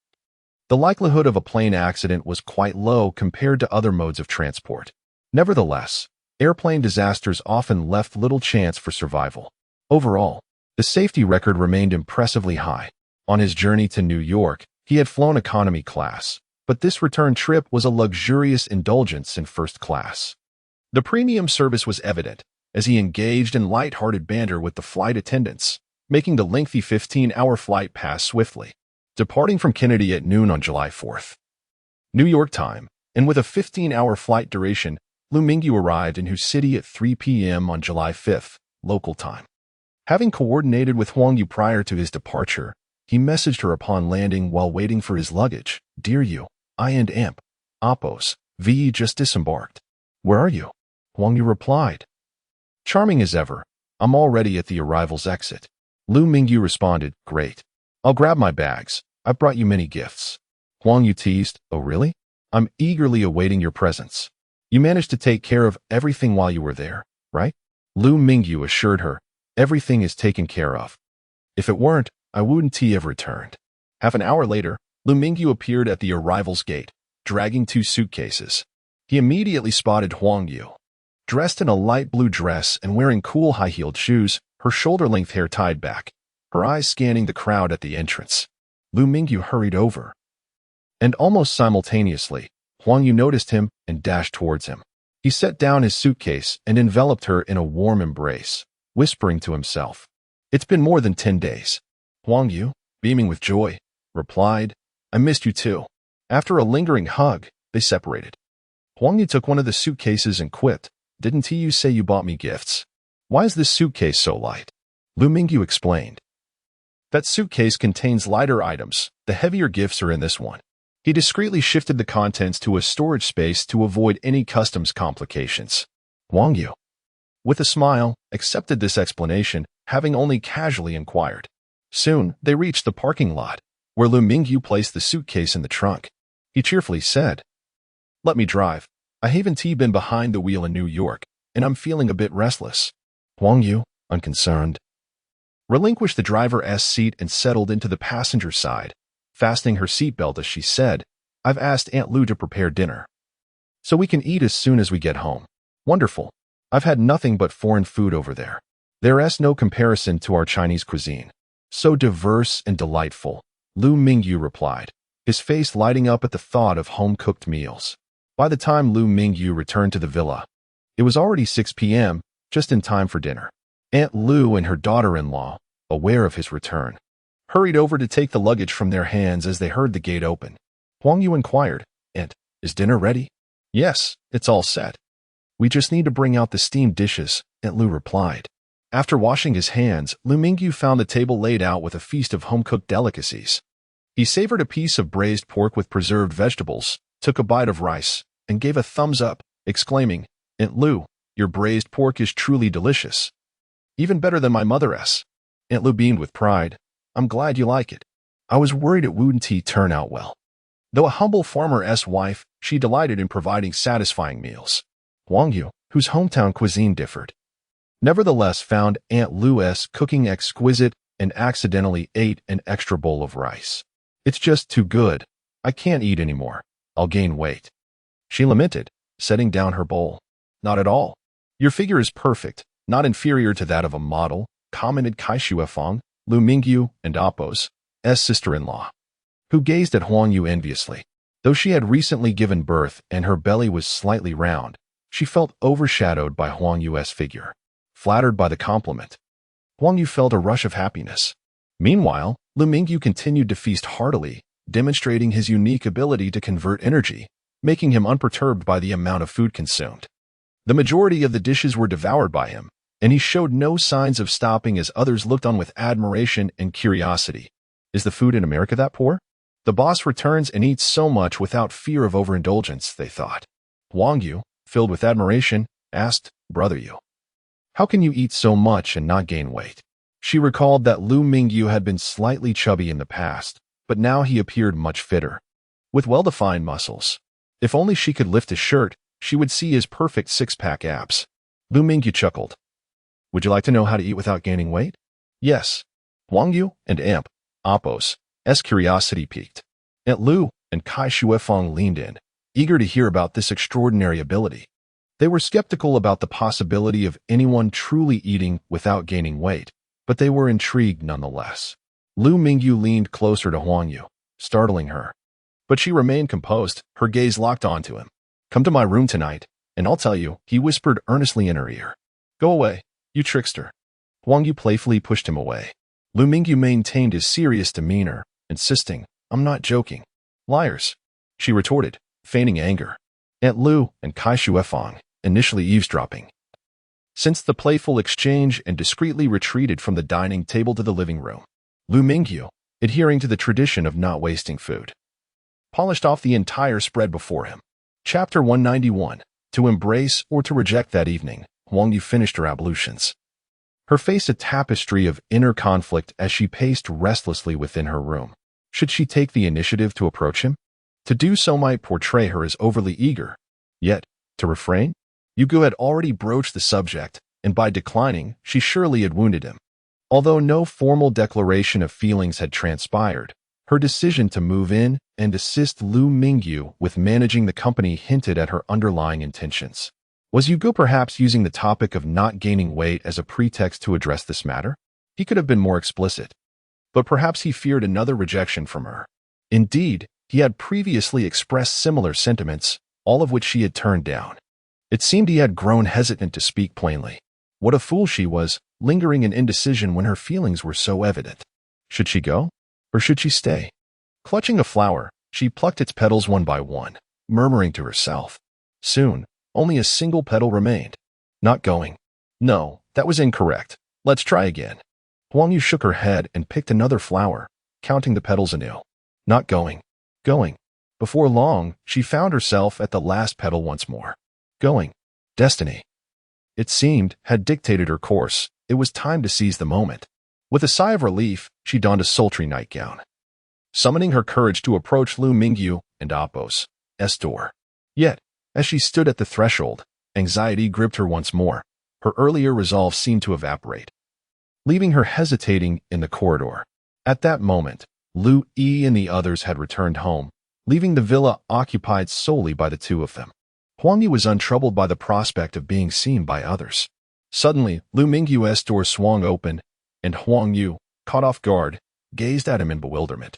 A: The likelihood of a plane accident was quite low compared to other modes of transport. Nevertheless, airplane disasters often left little chance for survival. Overall, the safety record remained impressively high. On his journey to New York, He had flown economy class, but this return trip was a luxurious indulgence in first class. The premium service was evident as he engaged in light-hearted banter with the flight attendants, making the lengthy 15-hour flight pass swiftly. Departing from Kennedy at noon on July 4th. New York time, and with a 15-hour flight duration, Liu Mingyu arrived in Hu City at 3 p.m. on July 5th, local time. Having coordinated with Huang Yu prior to his departure, he messaged her upon landing while waiting for his luggage. "Dear Yu, I and Amp, Oppos, VE just disembarked. Where are you?" Huang Yu replied. "Charming as ever. I'm already at the arrival's exit." Liu Mingyu responded, "Great. I'll grab my bags. I've brought you many gifts." Huang Yu teased, "Oh really? I'm eagerly awaiting your presence. You managed to take care of everything while you were there, right?" Liu Mingyu assured her, "Everything is taken care of. If it weren't, I wouldn't have returned." Half an hour later, Liu Mingyu appeared at the arrival's gate, dragging 2 suitcases. He immediately spotted Huang Yu. Dressed in a light blue dress and wearing cool high-heeled shoes, her shoulder-length hair tied back, her eyes scanning the crowd at the entrance. Liu Mingyu hurried over. And almost simultaneously, Huang Yu noticed him and dashed towards him. He set down his suitcase and enveloped her in a warm embrace, whispering to himself, "It's been more than 10 days." Huang Yu, beaming with joy, replied, "I missed you too." After a lingering hug, they separated. Huang Yu took one of the suitcases and quipped, "Didn't you say you bought me gifts? Why is this suitcase so light?" Liu Mingyu explained. "That suitcase contains lighter items. The heavier gifts are in this one." He discreetly shifted the contents to a storage space to avoid any customs complications. Huang Yu, with a smile, accepted this explanation, having only casually inquired. Soon, they reached the parking lot, where Liu Mingyu placed the suitcase in the trunk. He cheerfully said, "Let me drive. I haven't been behind the wheel in New York, and I'm feeling a bit restless." Huang Yu, unconcerned, relinquished the driver's seat and settled into the passenger side, fastening her seatbelt as she said, "I've asked Aunt Lu to prepare dinner, so we can eat as soon as we get home." "Wonderful. I've had nothing but foreign food over there. There's no comparison to our Chinese cuisine. So diverse and delightful," Liu Mingyu replied, his face lighting up at the thought of home-cooked meals. By the time Liu Mingyu returned to the villa, it was already 6 p.m., just in time for dinner. Aunt Lu and her daughter-in-law, aware of his return, hurried over to take the luggage from their hands as they heard the gate open. Huang Yu inquired, "Aunt, is dinner ready?" "Yes, it's all set. We just need to bring out the steamed dishes," Aunt Lu replied. After washing his hands, Liu Mingyu found the table laid out with a feast of home-cooked delicacies. He savored a piece of braised pork with preserved vegetables, took a bite of rice, and gave a thumbs up, exclaiming, "Aunt Lu, your braised pork is truly delicious. Even better than my mother's." Aunt Lu beamed with pride. "I'm glad you like it. I was worried it wouldn't turn out well." Though a humble farmer's wife, she delighted in providing satisfying meals. Huang Yu, whose hometown cuisine differed, nevertheless found Aunt Lu's cooking exquisite and accidentally ate an extra bowl of rice. "It's just too good. I can't eat anymore. I'll gain weight," she lamented, setting down her bowl. "Not at all. Your figure is perfect, not inferior to that of a model," commented Kai Shuefeng, Liu Mingyu and Appo's sister-in-law, who gazed at Huang Yu enviously. Though she had recently given birth and her belly was slightly round, she felt overshadowed by Huang Yu's figure. Flattered by the compliment, Huang Yu felt a rush of happiness. Meanwhile, Liu Mingyu continued to feast heartily, demonstrating his unique ability to convert energy, making him unperturbed by the amount of food consumed. The majority of the dishes were devoured by him, and he showed no signs of stopping as others looked on with admiration and curiosity. Is the food in America that poor? The boss returns and eats so much without fear of overindulgence, they thought. Huang Yu, filled with admiration, asked, "Brother Yu, how can you eat so much and not gain weight?" She recalled that Liu Mingyu had been slightly chubby in the past, but now he appeared much fitter, with well-defined muscles. If only she could lift his shirt, she would see his perfect six-pack abs. Liu Mingyu chuckled. "Would you like to know how to eat without gaining weight?" "Yes." Huang Yu and Amp, Appo's curiosity piqued. Aunt Lu and Kai Shuefeng leaned in, eager to hear about this extraordinary ability. They were skeptical about the possibility of anyone truly eating without gaining weight, but they were intrigued nonetheless. Liu Mingyu leaned closer to Huang Yu, startling her. But she remained composed, her gaze locked onto him. "Come to my room tonight, and I'll tell you," he whispered earnestly in her ear. "Go away, you trickster." Huang Yu playfully pushed him away. Liu Mingyu maintained his serious demeanor, insisting, "I'm not joking." "Liars," she retorted, feigning anger. Aunt Liu and Kai Shuefang, initially eavesdropping, sensed the playful exchange and discreetly retreated from the dining table to the living room. Liu Mingyu, adhering to the tradition of not wasting food, polished off the entire spread before him. Chapter 191. To embrace or to reject. That evening, Huang Yu finished her ablutions, her face a tapestry of inner conflict as she paced restlessly within her room. Should she take the initiative to approach him? To do so might portray her as overly eager. Yet, to refrain? Yu Gu had already broached the subject, and by declining, she surely had wounded him. Although no formal declaration of feelings had transpired, her decision to move in and assist Liu Mingyu with managing the company hinted at her underlying intentions. Was Yu Gu perhaps using the topic of not gaining weight as a pretext to address this matter? He could have been more explicit. But perhaps he feared another rejection from her. Indeed, he had previously expressed similar sentiments, all of which she had turned down. It seemed he had grown hesitant to speak plainly. What a fool she was, lingering in indecision when her feelings were so evident. Should she go? Or should she stay? Clutching a flower, she plucked its petals one by one, murmuring to herself. Soon, only a single petal remained. Not going. No, that was incorrect. Let's try again. Huang Yu shook her head and picked another flower, counting the petals anew. Not going. Going. Before long, she found herself at the last petal once more. Going. Destiny, it seemed, had dictated her course. It was time to seize the moment. With a sigh of relief, she donned a sultry nightgown, summoning her courage to approach Liu Mingyu and Apos' door. Yet, as she stood at the threshold, anxiety gripped her once more. Her earlier resolve seemed to evaporate, leaving her hesitating in the corridor. At that moment, Liu Yi and the others had returned home, leaving the villa occupied solely by the two of them. Huang Yu was untroubled by the prospect of being seen by others. Suddenly, Liu Mingyu's door swung open, and Huang Yu, caught off guard, gazed at him in bewilderment.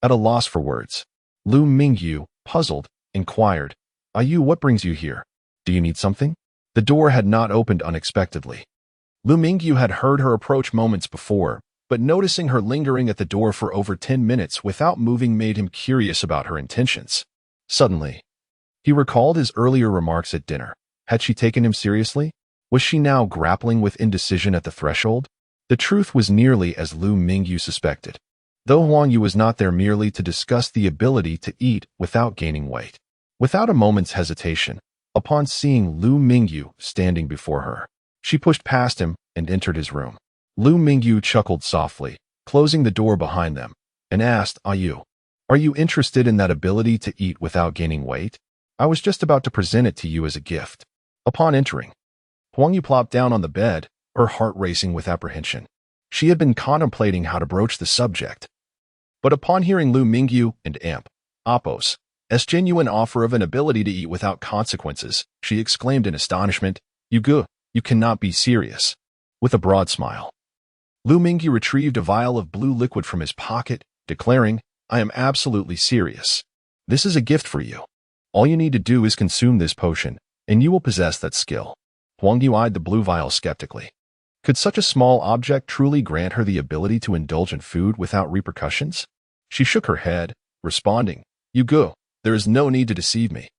A: At a loss for words, Liu Mingyu, puzzled, inquired, "Are you? What brings you here? Do you need something?" The door had not opened unexpectedly. Liu Mingyu had heard her approach moments before, but noticing her lingering at the door for over 10 minutes without moving made him curious about her intentions. Suddenly, he recalled his earlier remarks at dinner. Had she taken him seriously? Was she now grappling with indecision at the threshold? The truth was nearly as Liu Mingyu suspected. Though Huang Yu was not there merely to discuss the ability to eat without gaining weight. Without a moment's hesitation, upon seeing Liu Mingyu standing before her, she pushed past him and entered his room. Liu Mingyu chuckled softly, closing the door behind them, and asked, Are you interested in that ability to eat without gaining weight? I was just about to present it to you as a gift." Upon entering, Huang Yu plopped down on the bed, her heart racing with apprehension. She had been contemplating how to broach the subject. But upon hearing Liu Mingyu and Apos' genuine offer of an ability to eat without consequences, she exclaimed in astonishment, "Yu Gu, you cannot be serious." With a broad smile, Liu Mingyu retrieved a vial of blue liquid from his pocket, declaring, "I am absolutely serious. This is a gift for you. All you need to do is consume this potion, and you will possess that skill." Huang Yu eyed the blue vial skeptically. Could such a small object truly grant her the ability to indulge in food without repercussions? She shook her head, responding, "Yu Gu, there is no need to deceive me.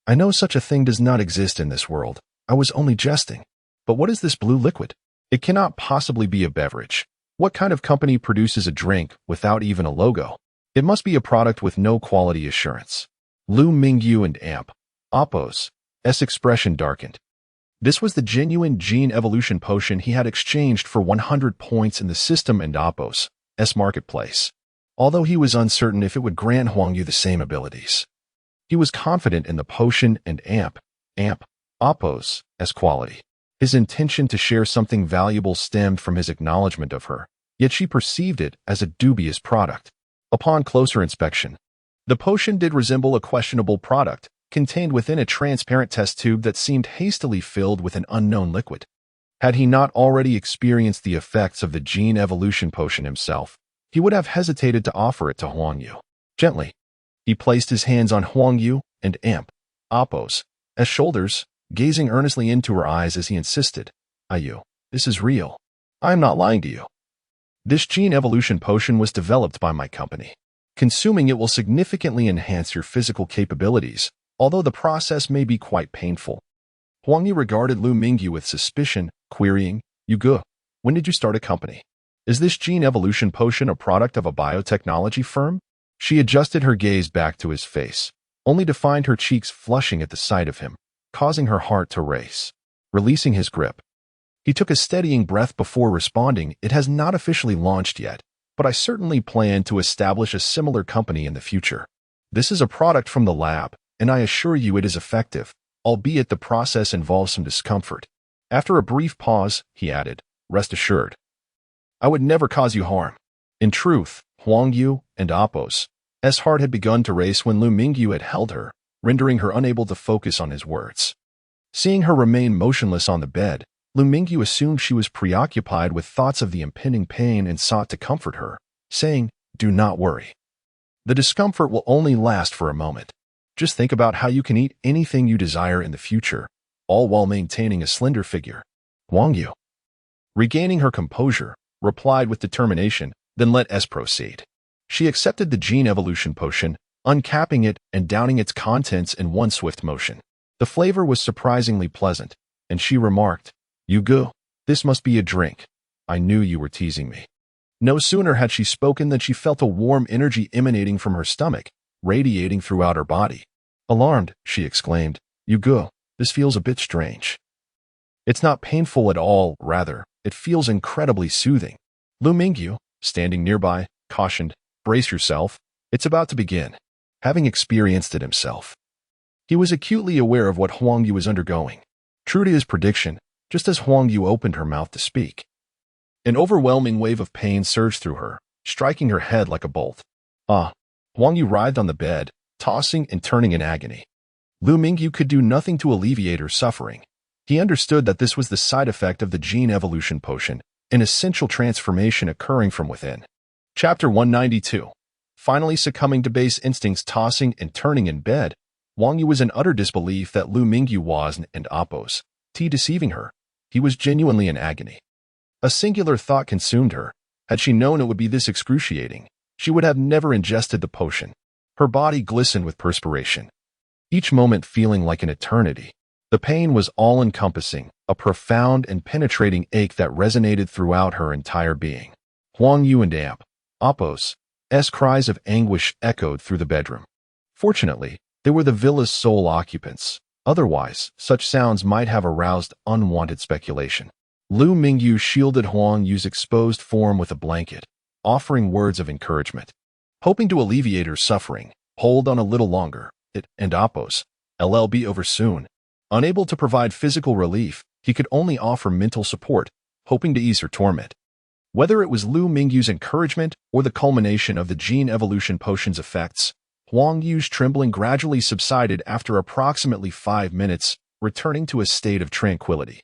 A: I know such a thing does not exist in this world. I was only jesting. But what is this blue liquid? It cannot possibly be a beverage. What kind of company produces a drink without even a logo? It must be a product with no quality assurance." Liu Mingyu and Apos' expression darkened. This was the genuine gene evolution potion he had exchanged for 100 points in the system and Apos' marketplace. Although he was uncertain if it would grant Huang Yu the same abilities, he was confident in the potion and Apos' quality. His intention to share something valuable stemmed from his acknowledgement of her, yet she perceived it as a dubious product. Upon closer inspection, the potion did resemble a questionable product, contained within a transparent test tube that seemed hastily filled with an unknown liquid. Had he not already experienced the effects of the gene evolution potion himself, he would have hesitated to offer it to Huang Yu. Gently, he placed his hands on Huang Yu and Amp, Apos, as shoulders, gazing earnestly into her eyes as he insisted, Ayu, this is real. I am not lying to you. This gene evolution potion was developed by my company. Consuming it will significantly enhance your physical capabilities, although the process may be quite painful. Huang Yu regarded Liu Mingyu with suspicion, querying, You go. When did you start a company? Is this gene evolution potion a product of a biotechnology firm? She adjusted her gaze back to his face, only to find her cheeks flushing at the sight of him, causing her heart to race. Releasing his grip, he took a steadying breath before responding, It has not officially launched yet, but I certainly plan to establish a similar company in the future. This is a product from the lab, and I assure you it is effective, albeit the process involves some discomfort. After a brief pause, he added, Rest assured, I would never cause you harm. In truth, Huang Yu and Apos' heart had begun to race when Liu Mingyu had held her, rendering her unable to focus on his words. Seeing her remain motionless on the bed, Liu Mingyu assumed she was preoccupied with thoughts of the impending pain and sought to comfort her, saying, Do not worry. The discomfort will only last for a moment. Just think about how you can eat anything you desire in the future, all while maintaining a slender figure. Huang Yu, regaining her composure, replied with determination, Then let us proceed. She accepted the gene evolution potion, uncapping it and downing its contents in one swift motion. The flavor was surprisingly pleasant, and she remarked, You go. This must be a drink. I knew you were teasing me. No sooner had she spoken than she felt a warm energy emanating from her stomach, radiating throughout her body. Alarmed, she exclaimed, You go. This feels a bit strange. It's not painful at all, rather, it feels incredibly soothing. Liu Mingyu, standing nearby, cautioned, Brace yourself, it's about to begin. Having experienced it himself, he was acutely aware of what Huang Yu was undergoing. True to his prediction, just as Huang Yu opened her mouth to speak, an overwhelming wave of pain surged through her, striking her head like a bolt. Huang Yu writhed on the bed, tossing and turning in agony. Liu Mingyu could do nothing to alleviate her suffering. He understood that this was the side effect of the gene evolution potion, an essential transformation occurring from within. Chapter 192. Finally succumbing to base instincts, tossing and turning in bed, Huang Yu was in utter disbelief that Liu Mingyu was and Apos' deceiving her. He was genuinely in agony. A singular thought consumed her. Had she known it would be this excruciating, she would have never ingested the potion. Her body glistened with perspiration, each moment feeling like an eternity. The pain was all-encompassing, a profound and penetrating ache that resonated throughout her entire being. Huang Yu and Apos' cries of anguish echoed through the bedroom. Fortunately, they were the villa's sole occupants. Otherwise, such sounds might have aroused unwanted speculation. Liu Mingyu shielded Huang Yu's exposed form with a blanket, offering words of encouragement. Hoping to alleviate her suffering, hold on a little longer, it and Apos' be over soon. Unable to provide physical relief, he could only offer mental support, hoping to ease her torment. Whether it was Liu Mingyu's encouragement or the culmination of the gene evolution potion's effects, Huang Yu's trembling gradually subsided after approximately 5 minutes, returning to a state of tranquility.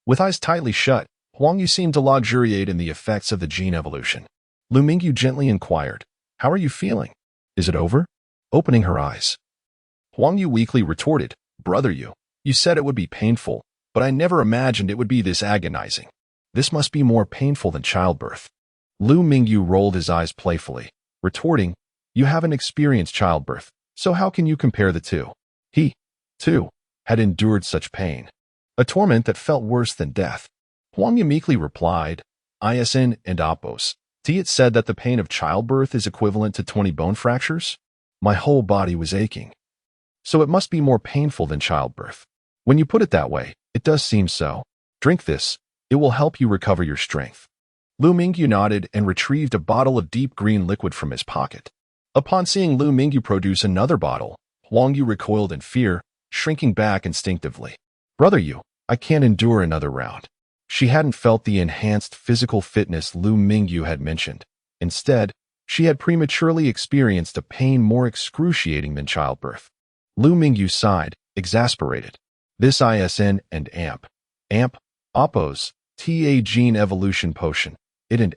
A: With eyes tightly shut, Huang Yu seemed to luxuriate in the effects of the gene evolution. Liu Mingyu gently inquired, How are you feeling? Is it over? Opening her eyes, Huang Yu weakly retorted, Brother Yu, you said it would be painful, but I never imagined it would be this agonizing. This must be more painful than childbirth. Liu Mingyu rolled his eyes playfully, retorting, You haven't experienced childbirth, so how can you compare the two? He, too, had endured such pain, a torment that felt worse than death. Huang Yu meekly replied, Isn and Apos, it said that the pain of childbirth is equivalent to 20 bone fractures? My whole body was aching. So it must be more painful than childbirth. When you put it that way, it does seem so. Drink this. It will help you recover your strength. Liu Mingyu nodded and retrieved a bottle of deep green liquid from his pocket. Upon seeing Liu Mingyu produce another bottle, Huang Yu recoiled in fear, shrinking back instinctively. Brother Yu, I can't endure another round. She hadn't felt the enhanced physical fitness Liu Mingyu had mentioned. Instead, she had prematurely experienced a pain more excruciating than childbirth. Liu Mingyu sighed, exasperated. This ISN and Apos' gene evolution potion, it and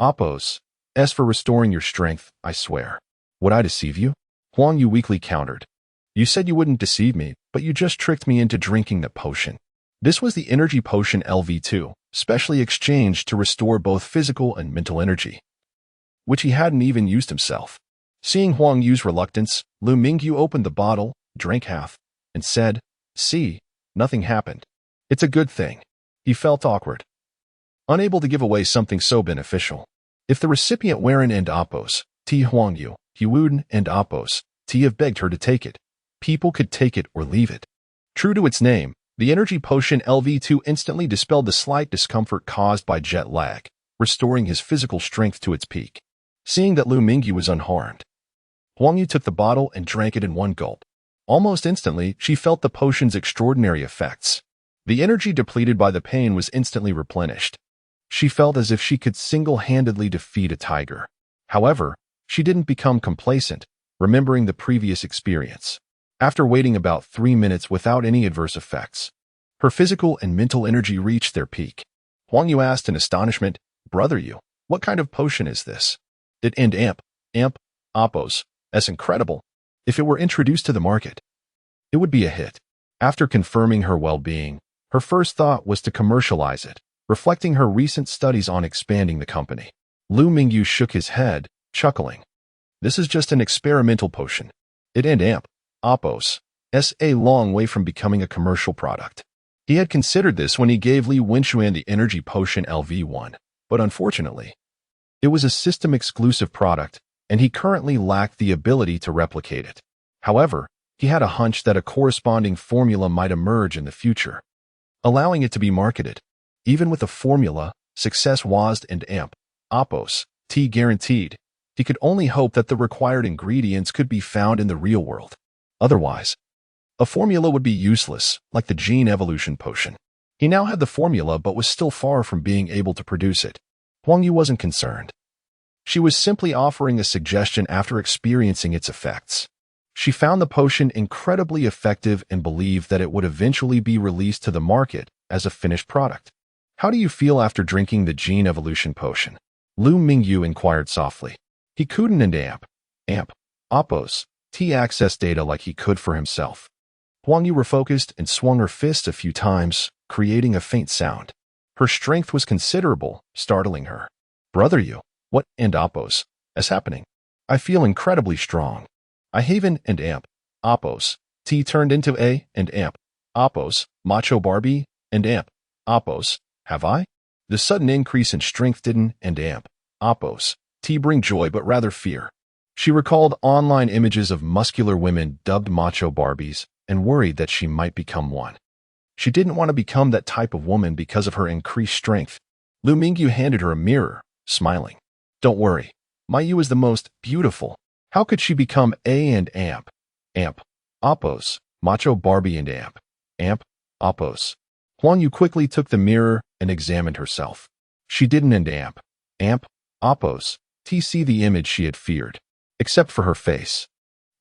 A: Apos' As for restoring your strength, I swear. Would I deceive you? Huang Yu weakly countered. You said you wouldn't deceive me, but you just tricked me into drinking the potion. This was the energy potion LV2, specially exchanged to restore both physical and mental energy, which he hadn't even used himself. Seeing Huang Yu's reluctance, Liu Mingyu opened the bottle, drank half, and said, "See, nothing happened. It's a good thing." He felt awkward, unable to give away something so beneficial. If the recipient Waren and Appos, T. Huang Yu, Huuden and Appos, T. have begged her to take it, people could take it or leave it. True to its name, the energy potion LV2 instantly dispelled the slight discomfort caused by jet lag, restoring his physical strength to its peak. Seeing that Liu Mingyu was unharmed, Huang Yu took the bottle and drank it in one gulp. Almost instantly, she felt the potion's extraordinary effects. The energy depleted by the pain was instantly replenished. She felt as if she could single-handedly defeat a tiger. However, she didn't become complacent, remembering the previous experience. After waiting about 3 minutes without any adverse effects, her physical and mental energy reached their peak. Huang Yu asked in astonishment, "Brother Yu, what kind of potion is this? It and amp, Appos. That's incredible. If it were introduced to the market, it would be a hit." After confirming her well-being, her first thought was to commercialize it, reflecting her recent studies on expanding the company. Liu Mingyu shook his head, chuckling. This is just an experimental potion. It and Appos is a long way from becoming a commercial product. He had considered this when he gave Li Wenxuan the energy potion LV1, but unfortunately, it was a system-exclusive product, and he currently lacked the ability to replicate it. However, he had a hunch that a corresponding formula might emerge in the future, allowing it to be marketed. Even with the formula, success was and Appos, T guaranteed. He could only hope that the required ingredients could be found in the real world. Otherwise, a formula would be useless, like the gene evolution potion. He now had the formula but was still far from being able to produce it. Huang Yu wasn't concerned. She was simply offering a suggestion after experiencing its effects. She found the potion incredibly effective and believed that it would eventually be released to the market as a finished product. How do you feel after drinking the gene evolution potion? Liu Mingyu inquired softly. He couldn't and Appos, T access data like he could for himself. Huang Yu refocused and swung her fist a few times, creating a faint sound. Her strength was considerable, startling her. Brother Yu, what and Appos is happening? I feel incredibly strong. I haven and Appos. T turned into A and Appos, Macho Barbie and Appos. Have I? The sudden increase in strength didn't and Appos. T bring joy but rather fear. She recalled online images of muscular women dubbed Macho Barbies and worried that she might become one. She didn't want to become that type of woman because of her increased strength. Liu Mingyu handed her a mirror, smiling. Don't worry, my Yu is the most beautiful. How could she become A and Appos, Macho Barbie and Appos? Huang Yu quickly took the mirror and examined herself. She didn't and Appos, T see the image she had feared. Except for her face,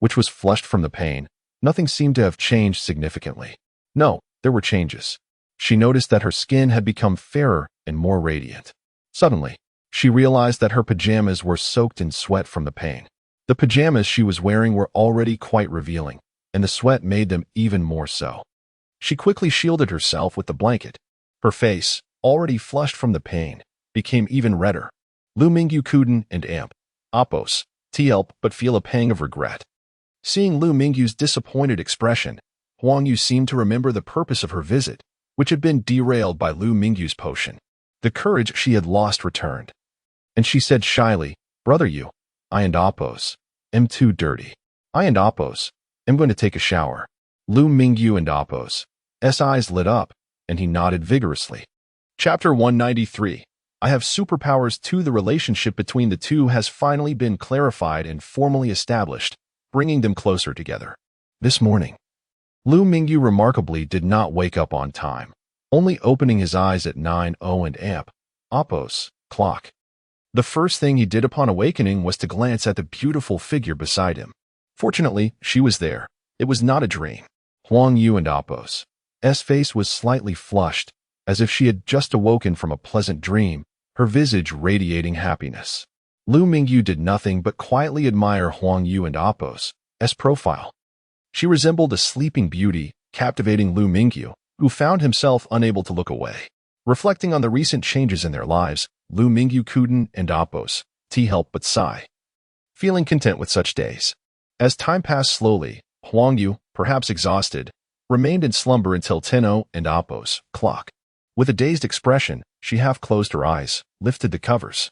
A: which was flushed from the pain, nothing seemed to have changed significantly. No, there were changes. She noticed that her skin had become fairer and more radiant. Suddenly, she realized that her pajamas were soaked in sweat from the pain. The pajamas she was wearing were already quite revealing, and the sweat made them even more so. She quickly shielded herself with the blanket. Her face, already flushed from the pain, became even redder. Liu Mingyu couldn't and Appos, help but feel a pang of regret. Seeing Liu Mingyu's disappointed expression, Huang Yu seemed to remember the purpose of her visit, which had been derailed by Liu Mingyu's potion. The courage she had lost returned, and she said shyly, Brother Yu, I and Appos am too dirty. I and Appos am going to take a shower. Liu Mingyu and Appos' eyes lit up, and he nodded vigorously. Chapter 193. I have superpowers too. The relationship between the two has finally been clarified and formally established, bringing them closer together. This morning, Liu Mingyu remarkably did not wake up on time, only opening his eyes at 9:00 and Appos' clock. The first thing he did upon awakening was to glance at the beautiful figure beside him. Fortunately, she was there. It was not a dream. Huang Yu and Appos' face was slightly flushed, as if she had just awoken from a pleasant dream, her visage radiating happiness. Liu Mingyu did nothing but quietly admire Huang Yu and Appo's profile. She resembled a sleeping beauty, captivating Liu Mingyu, who found himself unable to look away. Reflecting on the recent changes in their lives, Liu Mingyu couldn't and Appo's help but sigh, feeling content with such days. As time passed slowly, Huang Yu, perhaps exhausted, remained in slumber until 10:00 and Appo's clock. With a dazed expression, she half closed her eyes, lifted the covers,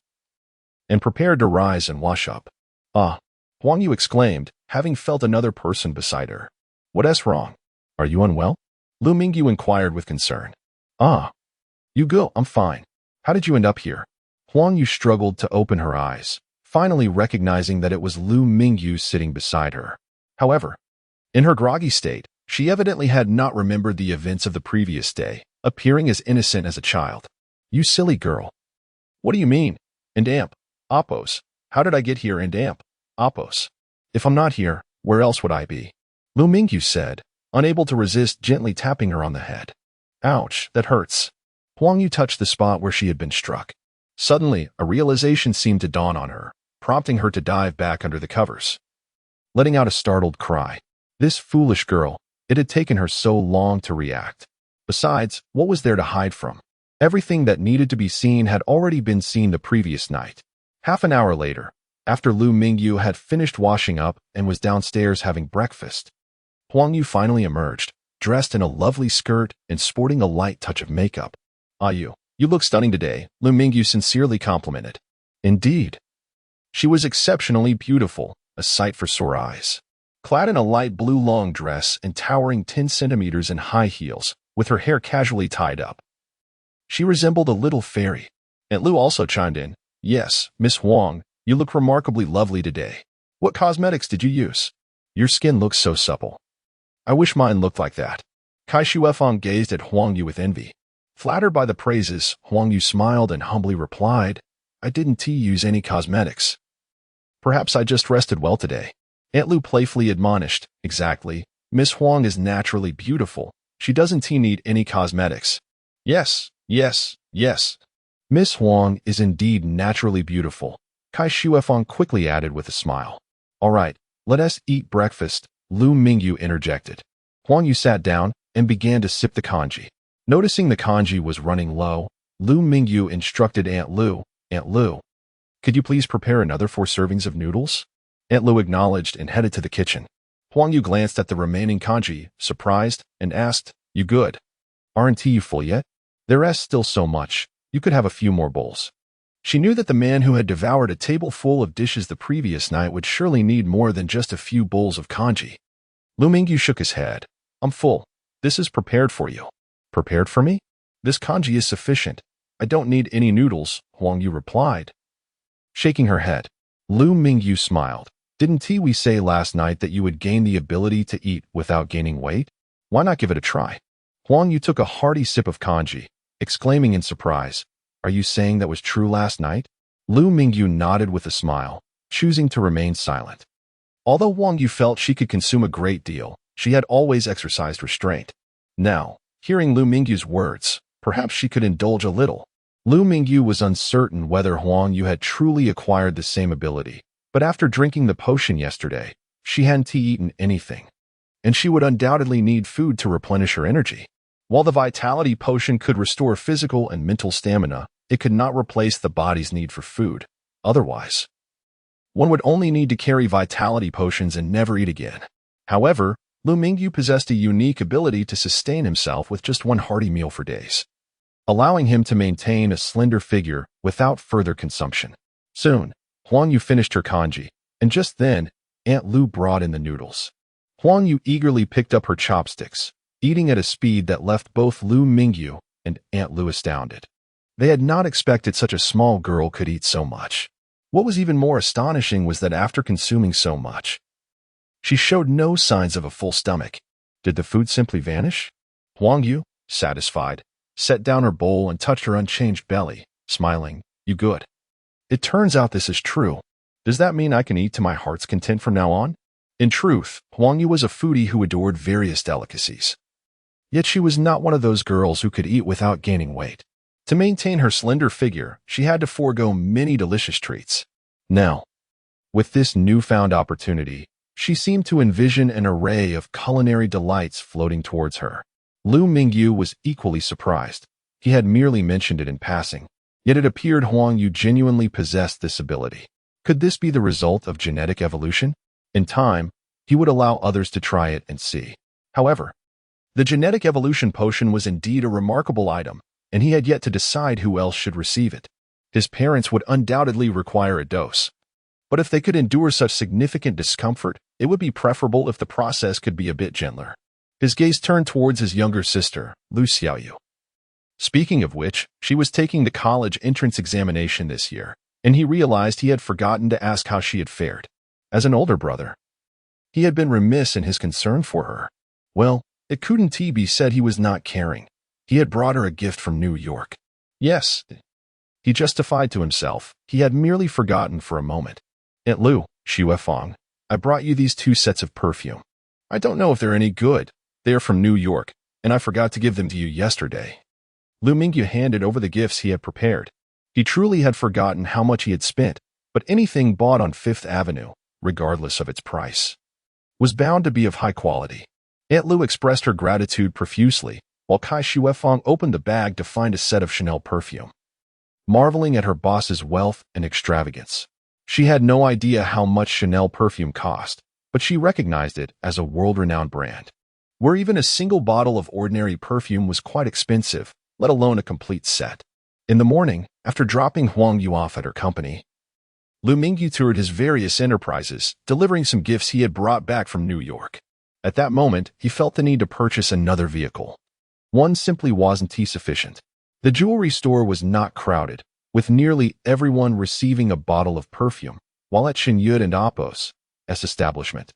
A: and prepared to rise and wash up. "Ah," Huang Yu exclaimed, having felt another person beside her. "What's wrong? Are you unwell?" Liu Mingyu inquired with concern. "Ah, you go, I'm fine. How did you end up here?" Huang Yu struggled to open her eyes, finally recognizing that it was Liu Mingyu sitting beside her. However, in her groggy state, she evidently had not remembered the events of the previous day, appearing as innocent as a child. "You silly girl. What do you mean? And Appo's. How did I get here and Appo's? If I'm not here, where else would I be?" Liu Mingyu said, unable to resist gently tapping her on the head. "Ouch, that hurts." Huang Yu touched the spot where she had been struck. Suddenly, a realization seemed to dawn on her, prompting her to dive back under the covers, letting out a startled cry. This foolish girl, it had taken her so long to react. Besides, what was there to hide from? Everything that needed to be seen had already been seen the previous night. Half an hour later, after Liu Mingyu had finished washing up and was downstairs having breakfast, Huang Yu finally emerged, dressed in a lovely skirt and sporting a light touch of makeup. "Ah, you look stunning today," Liu Mingyu sincerely complimented. Indeed, she was exceptionally beautiful, a sight for sore eyes. Clad in a light blue long dress and towering 10 centimeters in high heels, with her hair casually tied up, she resembled a little fairy. Aunt Liu also chimed in. "Yes, Miss Huang, you look remarkably lovely today. What cosmetics did you use? Your skin looks so supple. I wish mine looked like that." Kai Shuefeng gazed at Huang Yu with envy. Flattered by the praises, Huang Yu smiled and humbly replied, "I didn't use any cosmetics. Perhaps I just rested well today." Aunt Liu playfully admonished, "Exactly. Miss Huang is naturally beautiful. She doesn't need any cosmetics." Yes. Miss Huang is indeed naturally beautiful," Kai Shuefeng quickly added with a smile. "All right, let us eat breakfast," Liu Mingyu interjected. Huang Yu sat down and began to sip the congee. Noticing the congee was running low, Liu Mingyu instructed Aunt Liu, "Aunt Liu, could you please prepare another 4 servings of noodles?" Aunt Liu acknowledged and headed to the kitchen. Huang Yu glanced at the remaining congee, surprised, and asked, "You good? Aren't you full yet? There's still so much. You could have a few more bowls." She knew that the man who had devoured a table full of dishes the previous night would surely need more than just a few bowls of congee. Liu Mingyu shook his head. "I'm full. This is prepared for you." "Prepared for me? This congee is sufficient. I don't need any noodles," Huang Yu replied, shaking her head. Liu Mingyu smiled. "Didn't we say last night that you would gain the ability to eat without gaining weight? Why not give it a try?" Huang Yu took a hearty sip of congee, exclaiming in surprise, "Are you saying that was true last night?" Liu Mingyu nodded with a smile, choosing to remain silent. Although Huang Yu felt she could consume a great deal, she had always exercised restraint. Now, hearing Liu Mingyu's words, perhaps she could indulge a little. Liu Mingyu was uncertain whether Huang Yu had truly acquired the same ability, but after drinking the potion yesterday, she hadn't eaten anything, and she would undoubtedly need food to replenish her energy. While the vitality potion could restore physical and mental stamina, it could not replace the body's need for food. Otherwise, one would only need to carry vitality potions and never eat again. However, Liu Mingyu possessed a unique ability to sustain himself with just one hearty meal for days, allowing him to maintain a slender figure without further consumption. Soon, Huang Yu finished her congee, and just then, Aunt Liu brought in the noodles. Huang Yu eagerly picked up her chopsticks, eating at a speed that left both Liu Mingyu and Aunt Liu astounded. They had not expected such a small girl could eat so much. What was even more astonishing was that after consuming so much, she showed no signs of a full stomach. Did the food simply vanish? Huang Yu, satisfied, set down her bowl and touched her unchanged belly, smiling, "You good? It turns out this is true. Does that mean I can eat to my heart's content from now on?" In truth, Huang Yu was a foodie who adored various delicacies. Yet she was not one of those girls who could eat without gaining weight. To maintain her slender figure, she had to forego many delicious treats. Now, with this newfound opportunity, she seemed to envision an array of culinary delights floating towards her. Liu Mingyu was equally surprised. He had merely mentioned it in passing, yet it appeared Huang Yu genuinely possessed this ability. Could this be the result of genetic evolution? In time, he would allow others to try it and see. However, the genetic evolution potion was indeed a remarkable item, and he had yet to decide who else should receive it. His parents would undoubtedly require a dose. But if they could endure such significant discomfort, it would be preferable if the process could be a bit gentler. His gaze turned towards his younger sister, Liu Xiaoyu. Speaking of which, she was taking the college entrance examination this year, and he realized he had forgotten to ask how she had fared. As an older brother, he had been remiss in his concern for her. Well, it couldn't be said he was not caring. He had brought her a gift from New York. Yes, he justified to himself. He had merely forgotten for a moment. Aunt Liu, Xue Fong, I brought you these 2 sets of perfume. I don't know if they're any good. They are from New York, and I forgot to give them to you yesterday. Liu Mingyu handed over the gifts he had prepared. He truly had forgotten how much he had spent, but anything bought on Fifth Avenue, regardless of its price, was bound to be of high quality. Aunt Liu expressed her gratitude profusely, while Kai Xuefeng opened the bag to find a set of Chanel perfume. Marveling at her boss's wealth and extravagance, she had no idea how much Chanel perfume cost, but she recognized it as a world-renowned brand, where even a single bottle of ordinary perfume was quite expensive, let alone a complete set. In the morning, after dropping Huang Yu off at her company, Liu Mingyu toured his various enterprises, delivering some gifts he had brought back from New York. At that moment, he felt the need to purchase another vehicle. One simply wasn't sufficient. The jewelry store was not crowded, with nearly everyone receiving a bottle of perfume, while at Xinyud and Appos' establishment,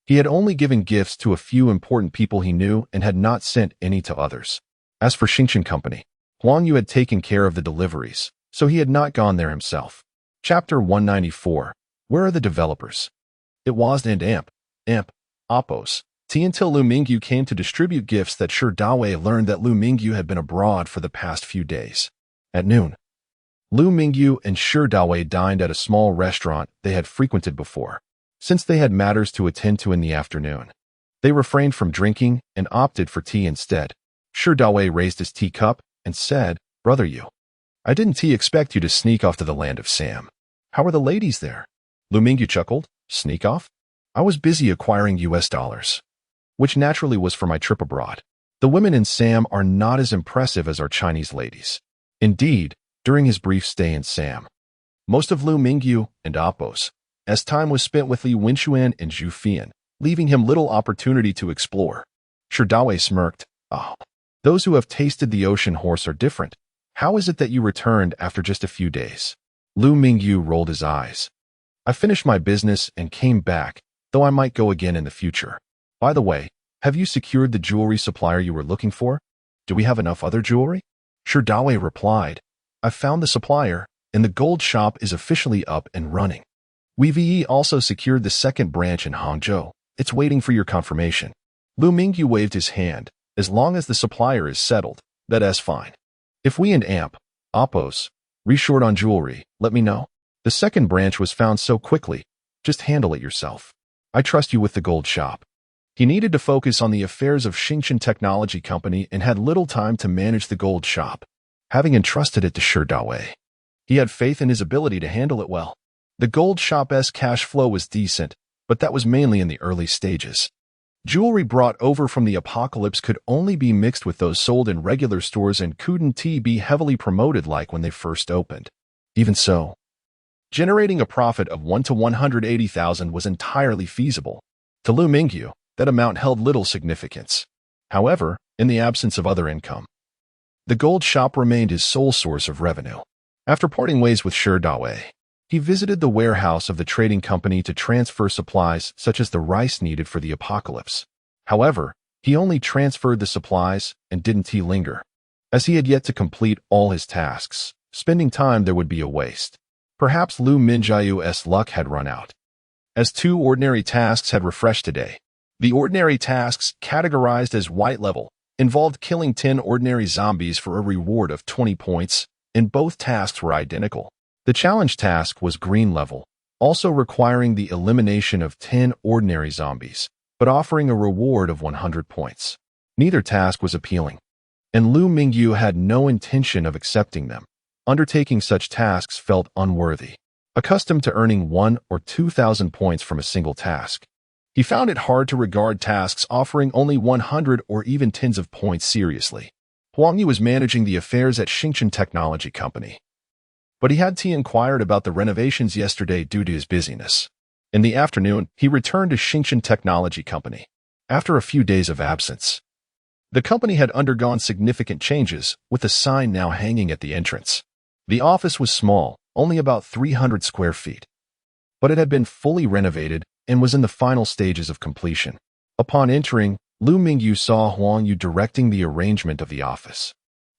A: he had only given gifts to a few important people he knew and had not sent any to others. As for Xingchen Company, Huang Yu had taken care of the deliveries, so he had not gone there himself. Chapter 194. Where are the developers? It was and Appos. Until Liu Mingyu came to distribute gifts that Shi Dawei learned that Liu Mingyu had been abroad for the past few days. At noon, Liu Mingyu and Shi Dawei dined at a small restaurant they had frequented before. Since they had matters to attend to in the afternoon, they refrained from drinking and opted for tea instead. Shi Dawei raised his teacup and said, "Brother Yu, I didn't expect you to sneak off to the land of Sam. How are the ladies there?" Liu Mingyu chuckled. "Sneak off? I was busy acquiring US dollars, which naturally was for my trip abroad. The women in Sam are not as impressive as our Chinese ladies." Indeed, during his brief stay in Sam, most of Liu Mingyu and Appos' as time was spent with Li Wenxuan and Zhu Fian, leaving him little opportunity to explore. Shi Dawei smirked. "Oh, those who have tasted the ocean horse are different. How is it that you returned after just a few days?" Liu Mingyu rolled his eyes. "I finished my business and came back, though I might go again in the future. By the way, have you secured the jewelry supplier you were looking for? Do we have enough other jewelry?" Shi Dawei replied, "I've found the supplier, and the gold shop is officially up and running. We've also secured the second branch in Hangzhou. It's waiting for your confirmation." Liu Mingyu waved his hand. "As long as the supplier is settled, that's fine. If we and Appos re-short on jewelry, let me know. The second branch was found so quickly. Just handle it yourself. I trust you with the gold shop." He needed to focus on the affairs of Xingchen Technology Company and had little time to manage the gold shop. Having entrusted it to Shi Dawei, he had faith in his ability to handle it well. The gold shop's cash flow was decent, but that was mainly in the early stages. Jewelry brought over from the apocalypse could only be mixed with those sold in regular stores and couldn't be heavily promoted like when they first opened. Even so, generating a profit of 1 to 180,000 was entirely feasible. To Liu Mingyu, that amount held little significance. However, in the absence of other income, the gold shop remained his sole source of revenue. After parting ways with Shi Dawei, he visited the warehouse of the trading company to transfer supplies such as the rice needed for the apocalypse. However, he only transferred the supplies and didn't linger, as he had yet to complete all his tasks. Spending time there would be a waste. Perhaps Liu Mingyu's luck had run out, as 2 ordinary tasks had refreshed today. The ordinary tasks, categorized as white level, involved killing 10 ordinary zombies for a reward of 20 points, and both tasks were identical. The challenge task was green level, also requiring the elimination of 10 ordinary zombies, but offering a reward of 100 points. Neither task was appealing, and Liu Mingyu had no intention of accepting them. Undertaking such tasks felt unworthy. Accustomed to earning 1 or 2,000 points from a single task, he found it hard to regard tasks offering only 100 or even tens of points seriously. Huang Yu was managing the affairs at Xingchen Technology Company, but he had inquired about the renovations yesterday due to his busyness. In the afternoon, he returned to Xingchen Technology Company. After a few days of absence, the company had undergone significant changes, with a sign now hanging at the entrance. The office was small, only about 300 square feet, but it had been fully renovated and was in the final stages of completion. Upon entering, Liu Mingyu saw Huang Yu directing the arrangement of the office.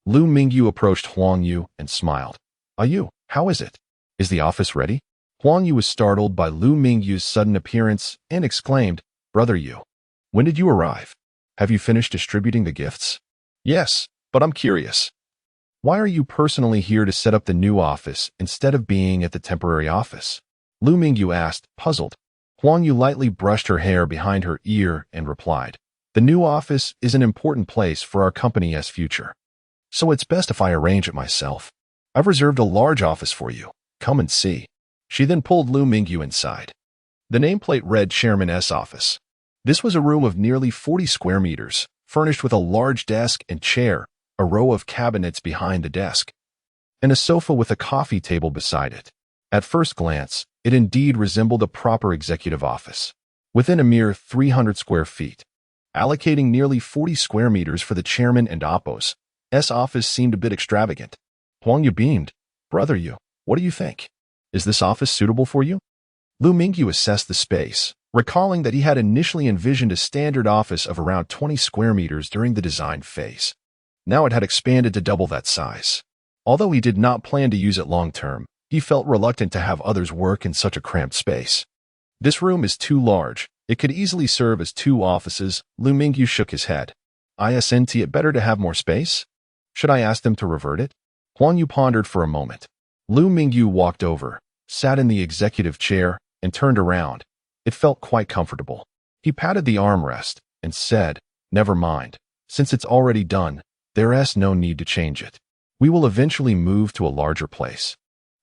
A: Liu Mingyu approached Huang Yu and smiled. "Yu, how is it? Is the office ready?" Huang Yu was startled by Liu Mingyu's sudden appearance and exclaimed, "Brother Yu, when did you arrive? Have you finished distributing the gifts?" "Yes, but I'm curious. Why are you personally here to set up the new office instead of being at the temporary office?" Liu Mingyu asked, puzzled. Huang Yu lightly brushed her hair behind her ear and replied, "The new office is an important place for our company's future, so it's best if I arrange it myself. I've reserved a large office for you. Come and see." She then pulled Liu Mingyu inside. The nameplate read Chairman's office. This was a room of nearly 40 square meters, furnished with a large desk and chair, a row of cabinets behind the desk, and a sofa with a coffee table beside it. At first glance, it indeed resembled a proper executive office, within a mere 300 square feet. Allocating nearly 40 square meters for the chairman and Oppo's office seemed a bit extravagant. Huang Yu beamed. "Brother Yu, what do you think? Is this office suitable for you?" Liu Mingyu assessed the space, recalling that he had initially envisioned a standard office of around 20 square meters during the design phase. Now it had expanded to double that size. Although he did not plan to use it long-term, he felt reluctant to have others work in such a cramped space. "This room is too large. It could easily serve as 2 offices." Liu Mingyu shook his head. "Isn't it better to have more space? Should I ask them to revert it?" Huang Yu pondered for a moment. Liu Mingyu walked over, sat in the executive chair, and turned around. It felt quite comfortable. He patted the armrest and said, "Never mind. Since it's already done, there's no need to change it. We will eventually move to a larger place,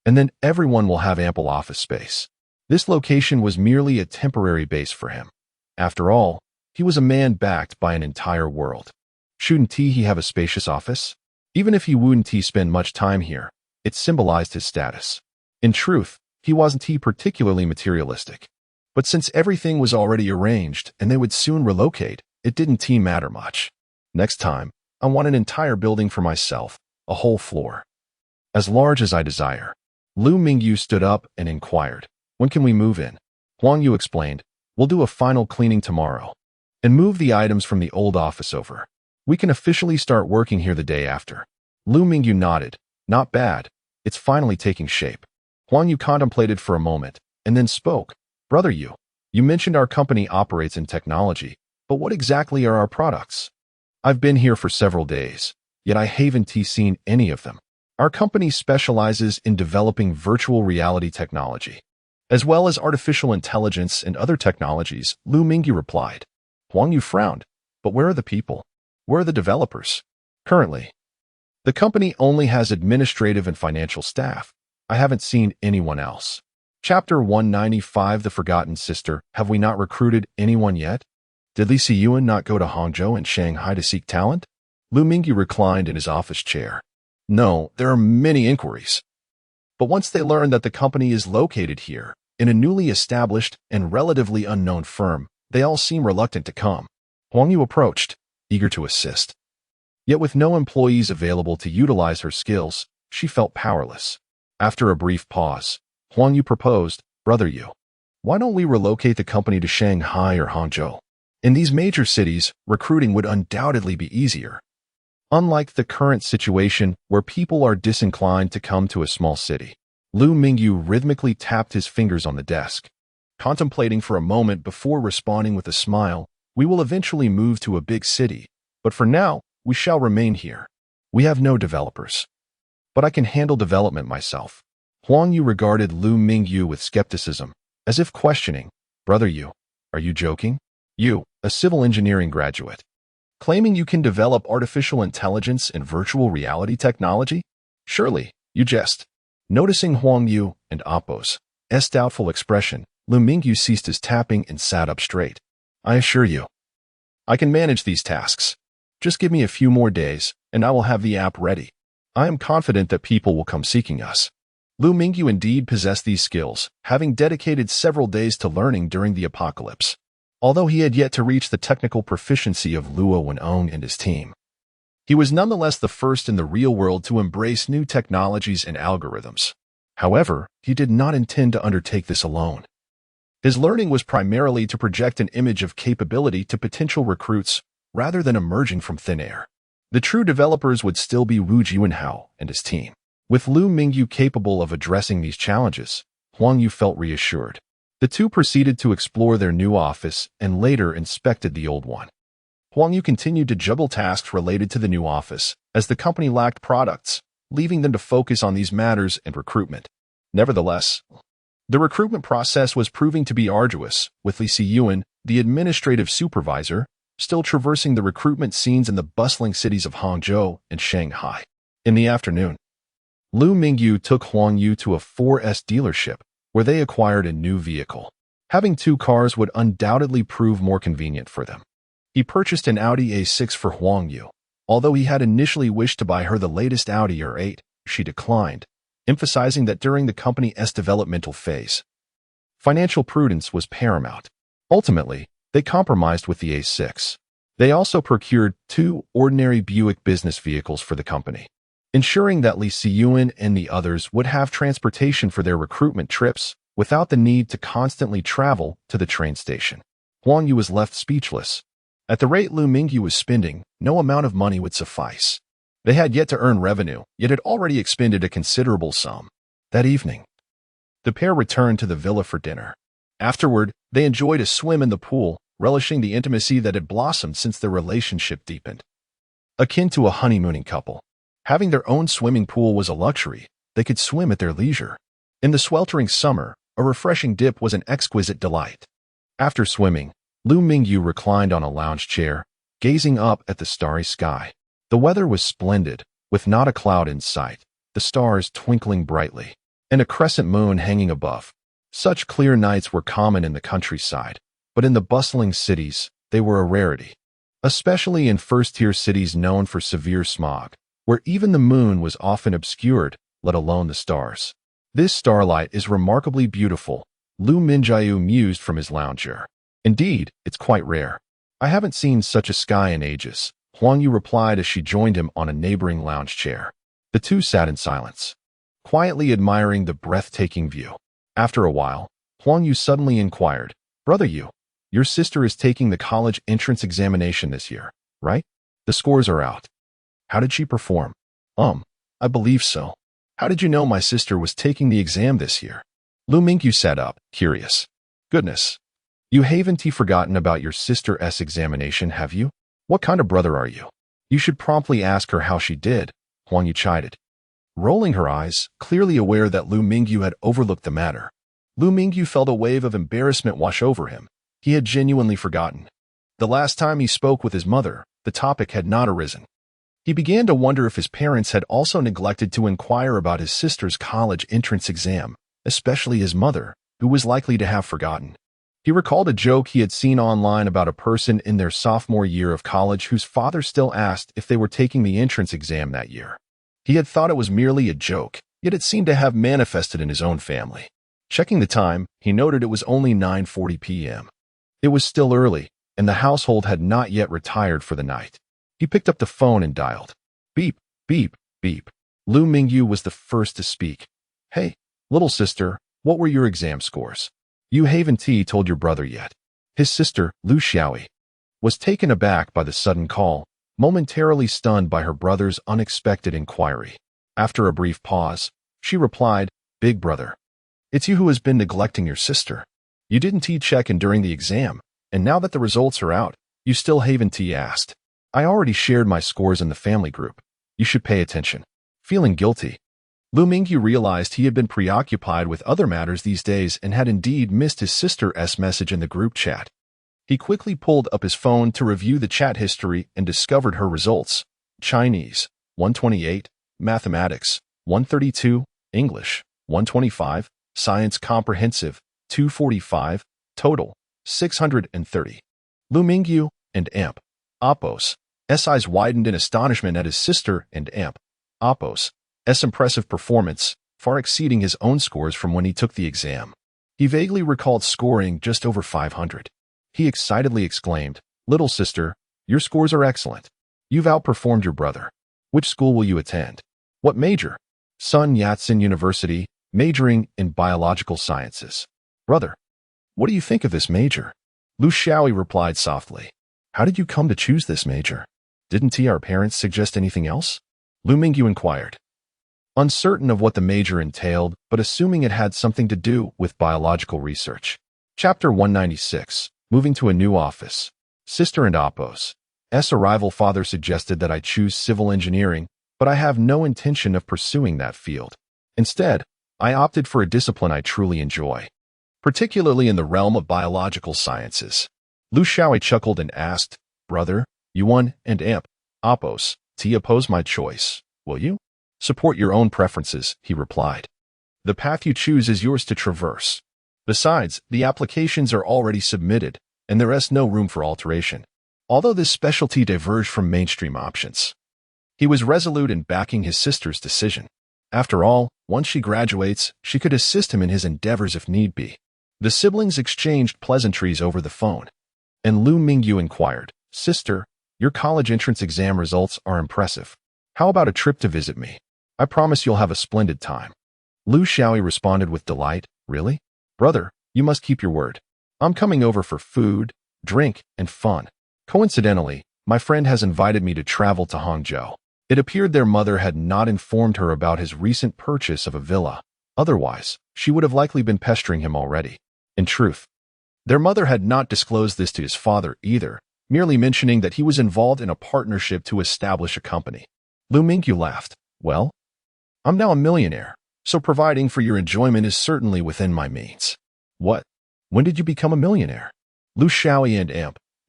A: and then everyone will have ample office space." This location was merely a temporary base for him. After all, he was a man backed by an entire world. Shouldn't he have a spacious office? Even if he wouldn't spend much time here, it symbolized his status. In truth, he wasn't particularly materialistic. But since everything was already arranged and they would soon relocate, it didn't matter much. "Next time, I want an entire building for myself, a whole floor, as large as I desire." Liu Mingyu stood up and inquired, "When can we move in?" Huang Yu explained, "We'll do a final cleaning tomorrow and move the items from the old office over. We can officially start working here the day after." Liu Mingyu nodded. "Not bad. It's finally taking shape." Huang Yu contemplated for a moment and then spoke. "Brother Yu, you mentioned our company operates in technology, but what exactly are our products? I've been here for several days, yet I haven't seen any of them." "Our company specializes in developing virtual reality technology, as well as artificial intelligence and other technologies," Liu Mingyu replied. Huang Yu frowned. "But where are the people? Where are the developers?" "Currently, the company only has administrative and financial staff. I haven't seen anyone else." Chapter 195, The Forgotten Sister. Have we not recruited anyone yet? Did Li Siyuan not go to Hangzhou and Shanghai to seek talent? Liu Mingyu reclined in his office chair. "No, there are many inquiries. But once they learn that the company is located here, in a newly established and relatively unknown firm, they all seem reluctant to come." Huang Yu approached, eager to assist. Yet with no employees available to utilize her skills, she felt powerless. After a brief pause, Huang Yu proposed, "Brother Yu, why don't we relocate the company to Shanghai or Hangzhou? In these major cities, recruiting would undoubtedly be easier. Unlike the current situation where people are disinclined to come to a small city." Liu Mingyu rhythmically tapped his fingers on the desk, contemplating for a moment before responding with a smile. "We will eventually move to a big city, but for now, we shall remain here. We have no developers, but I can handle development myself." Huang Yu regarded Liu Mingyu with skepticism, as if questioning, "Brother Yu, are you joking? You, a civil engineering graduate, claiming you can develop artificial intelligence and virtual reality technology? Surely, you jest." Noticing Huang Yu and Appo's doubtful expression, Liu Mingyu ceased his tapping and sat up straight. "I assure you, I can manage these tasks. Just give me a few more days, and I will have the app ready. I am confident that people will come seeking us." Liu Mingyu indeed possessed these skills, having dedicated several days to learning during the apocalypse. Although he had yet to reach the technical proficiency of Luo Wenong and his team, he was nonetheless the first in the real world to embrace new technologies and algorithms. However, he did not intend to undertake this alone. His learning was primarily to project an image of capability to potential recruits rather than emerging from thin air. The true developers would still be Wu Jianhao and his team. With Liu Mingyu capable of addressing these challenges, Huang Yu felt reassured. The two proceeded to explore their new office and later inspected the old one. Huang Yu continued to juggle tasks related to the new office, as the company lacked products, leaving them to focus on these matters and recruitment. Nevertheless, the recruitment process was proving to be arduous, with Li Siyuan, the administrative supervisor, still traversing the recruitment scenes in the bustling cities of Hangzhou and Shanghai. In the afternoon, Liu Mingyu took Huang Yu to a 4S dealership, where they acquired a new vehicle. Having two cars would undoubtedly prove more convenient for them. He purchased an Audi A6 for Huang Yu. Although he had initially wished to buy her the latest Audi R8, she declined, emphasizing that during the company's developmental phase, financial prudence was paramount. Ultimately, they compromised with the A6. They also procured two ordinary Buick business vehicles for the company, ensuring that Li Siyuan and the others would have transportation for their recruitment trips without the need to constantly travel to the train station. Huang Yu was left speechless. At the rate Liu Mingyu was spending, no amount of money would suffice. They had yet to earn revenue, yet had already expended a considerable sum. That evening, the pair returned to the villa for dinner. Afterward, they enjoyed a swim in the pool, relishing the intimacy that had blossomed since their relationship deepened. Akin to a honeymooning couple, having their own swimming pool was a luxury. They could swim at their leisure. In the sweltering summer, a refreshing dip was an exquisite delight. After swimming, Liu Mingyu reclined on a lounge chair, gazing up at the starry sky. The weather was splendid, with not a cloud in sight, the stars twinkling brightly, and a crescent moon hanging above. Such clear nights were common in the countryside, but in the bustling cities, they were a rarity, especially in first-tier cities known for severe smog, where even the moon was often obscured, let alone the stars. "This starlight is remarkably beautiful," Liu Mingyu mused from his lounger. "Indeed, it's quite rare. I haven't seen such a sky in ages," Huang Yu replied as she joined him on a neighboring lounge chair. The two sat in silence, quietly admiring the breathtaking view. After a while, Huang Yu suddenly inquired, "Brother Yu, your sister is taking the college entrance examination this year, right? The scores are out. How did she perform?" I believe so. How did you know my sister was taking the exam this year?" Liu Mingyu sat up, curious. "Goodness. You haven't forgotten about your sister's examination, have you? What kind of brother are you? You should promptly ask her how she did," Huang Yu chided, rolling her eyes, clearly aware that Liu Mingyu had overlooked the matter. Liu Mingyu felt a wave of embarrassment wash over him. He had genuinely forgotten. The last time he spoke with his mother, the topic had not arisen. He began to wonder if his parents had also neglected to inquire about his sister's college entrance exam, especially his mother, who was likely to have forgotten. He recalled a joke he had seen online about a person in their sophomore year of college whose father still asked if they were taking the entrance exam that year. He had thought it was merely a joke, yet it seemed to have manifested in his own family. Checking the time, he noted it was only 9:40 p.m. It was still early, and the household had not yet retired for the night. He picked up the phone and dialed. Beep, beep, beep. Liu Mingyu was the first to speak. "Hey, little sister, what were your exam scores? You haven't told your brother yet." His sister, Liu Xiaoi, was taken aback by the sudden call, momentarily stunned by her brother's unexpected inquiry. After a brief pause, she replied, "Big brother, it's you who has been neglecting your sister. You didn't check in during the exam, and now that the results are out, you still haven't asked. I already shared my scores in the family group. You should pay attention." Feeling guilty, Liu Mingyu realized he had been preoccupied with other matters these days and had indeed missed his sister's message in the group chat. He quickly pulled up his phone to review the chat history and discovered her results: Chinese, 128, Mathematics, 132, English, 125, Science Comprehensive, 245, total, 630. Liu Mingyu and Amp. Oppos. S eyes widened in astonishment at his sister and Amp. Oppos. S impressive performance, far exceeding his own scores from when he took the exam. He vaguely recalled scoring just over 500. He excitedly exclaimed, "Little sister, your scores are excellent. You've outperformed your brother. Which school will you attend? What major?" Sun Yat-sen University, majoring in biological sciences. "Brother, what do you think of this major?" Lu Xiaoyi replied softly. "How did you come to choose this major? Didn't our parents suggest anything else?" Liu Mingyu inquired, uncertain of what the major entailed, but assuming it had something to do with biological research. Chapter 196. Moving to a new office. Sister and Oppos. S arrival. Father suggested that I choose civil engineering, but I have no intention of pursuing that field. Instead, I opted for a discipline I truly enjoy, particularly in the realm of biological sciences. Lu Xiaoyi chuckled and asked, "Brother, Yuan and Amp. Oppos, oppose my choice, will you?" "Support your own preferences," he replied. "The path you choose is yours to traverse. Besides, the applications are already submitted, and there is no room for alteration." Although this specialty diverged from mainstream options, he was resolute in backing his sister's decision. After all, once she graduates, she could assist him in his endeavors if need be. The siblings exchanged pleasantries over the phone, and Liu Mingyu inquired, "Sister, your college entrance exam results are impressive. How about a trip to visit me? I promise you'll have a splendid time." Lu Xiaoyi responded with delight, "Really? Brother, you must keep your word. I'm coming over for food, drink, and fun. Coincidentally, my friend has invited me to travel to Hangzhou." It appeared their mother had not informed her about his recent purchase of a villa. Otherwise, she would have likely been pestering him already. In truth, their mother had not disclosed this to his father either, merely mentioning that he was involved in a partnership to establish a company. Liu Mingyu laughed. "Well, I'm now a millionaire, so providing for your enjoyment is certainly within my means." "What? When did you become a millionaire?" Lu Xiaoyi and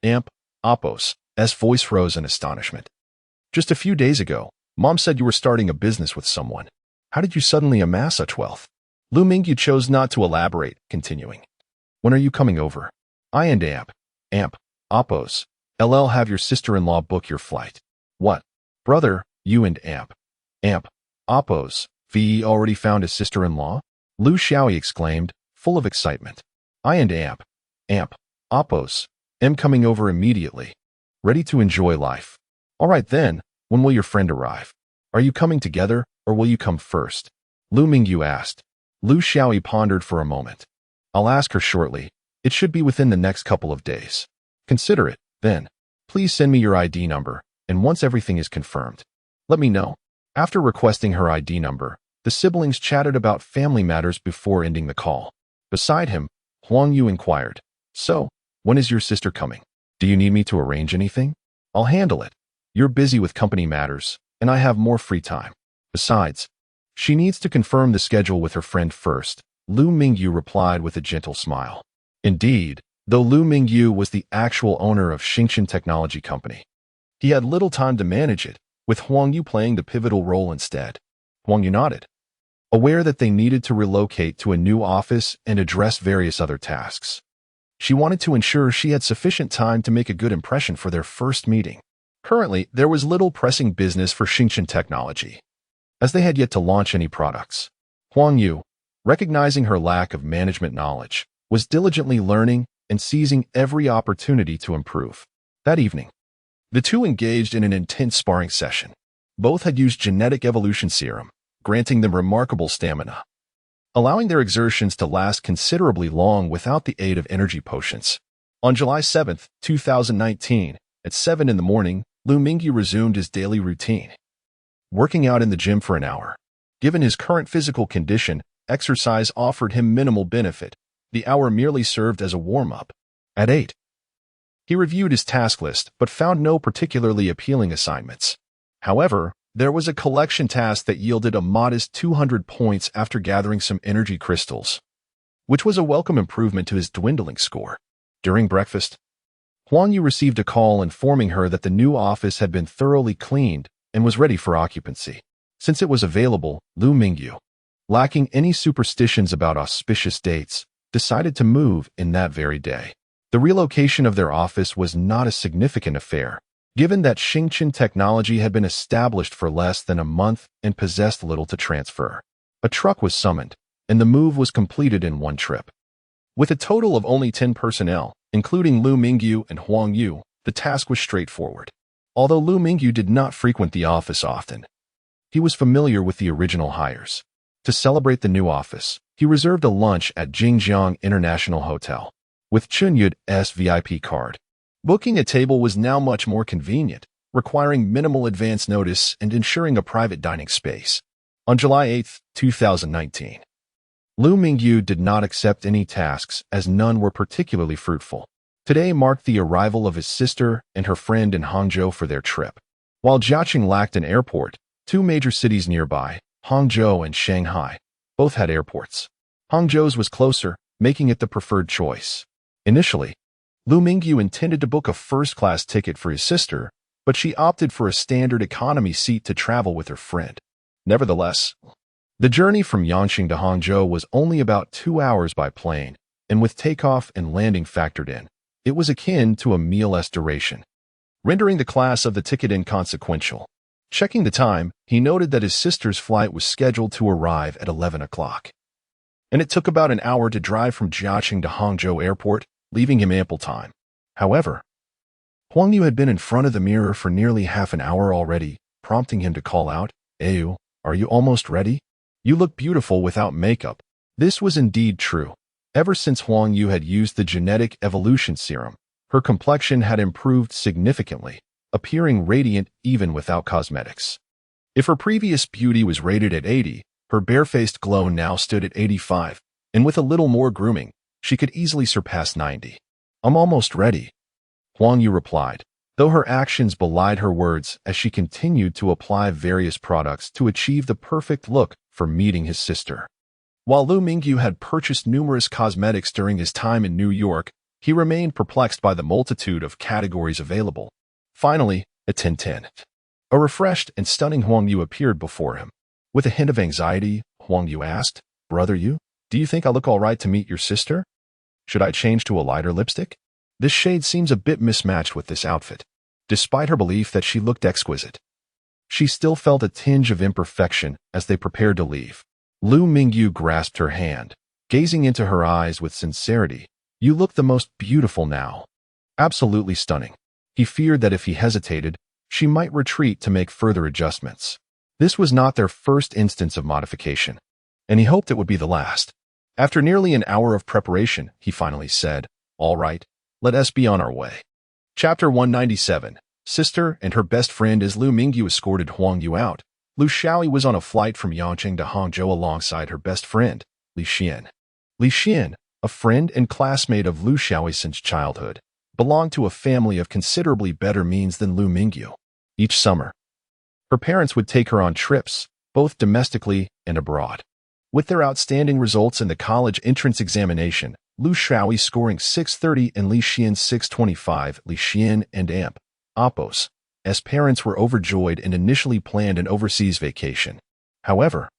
A: Amp, Oppos, S voice rose in astonishment. "Just a few days ago, Mom said you were starting a business with someone. How did you suddenly amass such wealth?" Liu Mingyu chose not to elaborate, continuing, "When are you coming over? I and Amp, Oppos, LL have your sister-in-law book your flight." "What? Brother, you and Amp, Oppos, VE already found a sister-in-law?" Lu Xiaoyi exclaimed, full of excitement. "I and Amp, Oppos, am coming over immediately, ready to enjoy life." "All right then, when will your friend arrive? Are you coming together, or will you come first?" Liu Mingyu asked. Lu Xiaoyi pondered for a moment. "I'll ask her shortly. It should be within the next couple of days. Consider it, then. Please send me your ID number, and once everything is confirmed, let me know." After requesting her ID number, the siblings chatted about family matters before ending the call. Beside him, Huang Yu inquired, "So, when is your sister coming? Do you need me to arrange anything?" "I'll handle it. You're busy with company matters, and I have more free time. Besides, she needs to confirm the schedule with her friend first," Liu Mingyu replied with a gentle smile. Indeed, though Liu Mingyu was the actual owner of Xingchen Technology Company, he had little time to manage it, with Huang Yu playing the pivotal role instead. Huang Yu nodded, aware that they needed to relocate to a new office and address various other tasks. She wanted to ensure she had sufficient time to make a good impression for their first meeting. Currently, there was little pressing business for Xingchen Technology, as they had yet to launch any products. Huang Yu, recognizing her lack of management knowledge, was diligently learning and seizing every opportunity to improve. That evening, the two engaged in an intense sparring session. Both had used genetic evolution serum, granting them remarkable stamina, allowing their exertions to last considerably long without the aid of energy potions. On July 7, 2019, at 7 in the morning, Liu Mingyu resumed his daily routine, working out in the gym for an hour. Given his current physical condition, exercise offered him minimal benefit. The hour merely served as a warm-up. At 8, he reviewed his task list but found no particularly appealing assignments. However, There was a collection task that yielded a modest 200 points after gathering some energy crystals, which was a welcome improvement to his dwindling score. During breakfast, Huang Yu received a call informing her that the new office had been thoroughly cleaned and was ready for occupancy. Since it was available, Liu Mingyu, lacking any superstitions about auspicious dates, decided to move in that very day. The relocation of their office was not a significant affair, given that Xingqian technology had been established for less than a month and possessed little to transfer. A truck was summoned, and the move was completed in one trip. With a total of only 10 personnel, including Liu Mingyu and Huang Yu, the task was straightforward. Although Liu Mingyu did not frequent the office often, he was familiar with the original hires. To celebrate the new office, he reserved a lunch at Jingjiang International Hotel with Chunyu's VIP card. Booking a table was now much more convenient, requiring minimal advance notice and ensuring a private dining space. On July 8, 2019, Liu Mingyu did not accept any tasks as none were particularly fruitful. Today marked the arrival of his sister and her friend in Hangzhou for their trip. While Jiaqing lacked an airport, two major cities nearby, Hangzhou and Shanghai, both had airports. Hangzhou's was closer, making it the preferred choice. Initially, Liu Mingyu intended to book a first-class ticket for his sister, but she opted for a standard economy seat to travel with her friend. Nevertheless, the journey from Yanqing to Hangzhou was only about 2 hours by plane, and with takeoff and landing factored in, it was akin to a meal's duration, rendering the class of the ticket inconsequential. Checking the time, he noted that his sister's flight was scheduled to arrive at 11 o'clock, and it took about an hour to drive from Jiaqing to Hangzhou Airport, leaving him ample time. However, Huang Yu had been in front of the mirror for nearly half an hour already, prompting him to call out, "Ayu, are you almost ready? You look beautiful without makeup." This was indeed true. Ever since Huang Yu had used the genetic evolution serum, her complexion had improved significantly, appearing radiant even without cosmetics. If her previous beauty was rated at 80, her barefaced glow now stood at 85, and with a little more grooming, she could easily surpass 90. "I'm almost ready," Huang Yu replied, though her actions belied her words as she continued to apply various products to achieve the perfect look for meeting his sister. While Liu Mingyu had purchased numerous cosmetics during his time in New York, he remained perplexed by the multitude of categories available. Finally, at 10:10, a refreshed and stunning Huang Yu appeared before him. With a hint of anxiety, Huang Yu asked, "Brother Yu, do you think I look all right to meet your sister? Should I change to a lighter lipstick? This shade seems a bit mismatched with this outfit." Despite her belief that she looked exquisite, she still felt a tinge of imperfection as they prepared to leave. Liu Mingyu grasped her hand, gazing into her eyes with sincerity. "You look the most beautiful now. Absolutely stunning." He feared that if he hesitated, she might retreat to make further adjustments. This was not their first instance of modification, and he hoped it would be the last. After nearly an hour of preparation, he finally said, "All right, let us be on our way." Chapter 197. Sister and her best friend. As Liu Mingyu escorted Huang Yu out, Liu Shaoyi was on a flight from Yanqing to Hangzhou alongside her best friend, Li Xian. Li Xian, a friend and classmate of Liu Shaoyi since childhood, belonged to a family of considerably better means than Liu Mingyu. Each summer, her parents would take her on trips, both domestically and abroad. With their outstanding results in the college entrance examination, Liu Shaoyi scoring 630 and Li Xian 625, Li Xian and Appos, as parents were overjoyed and initially planned an overseas vacation. However,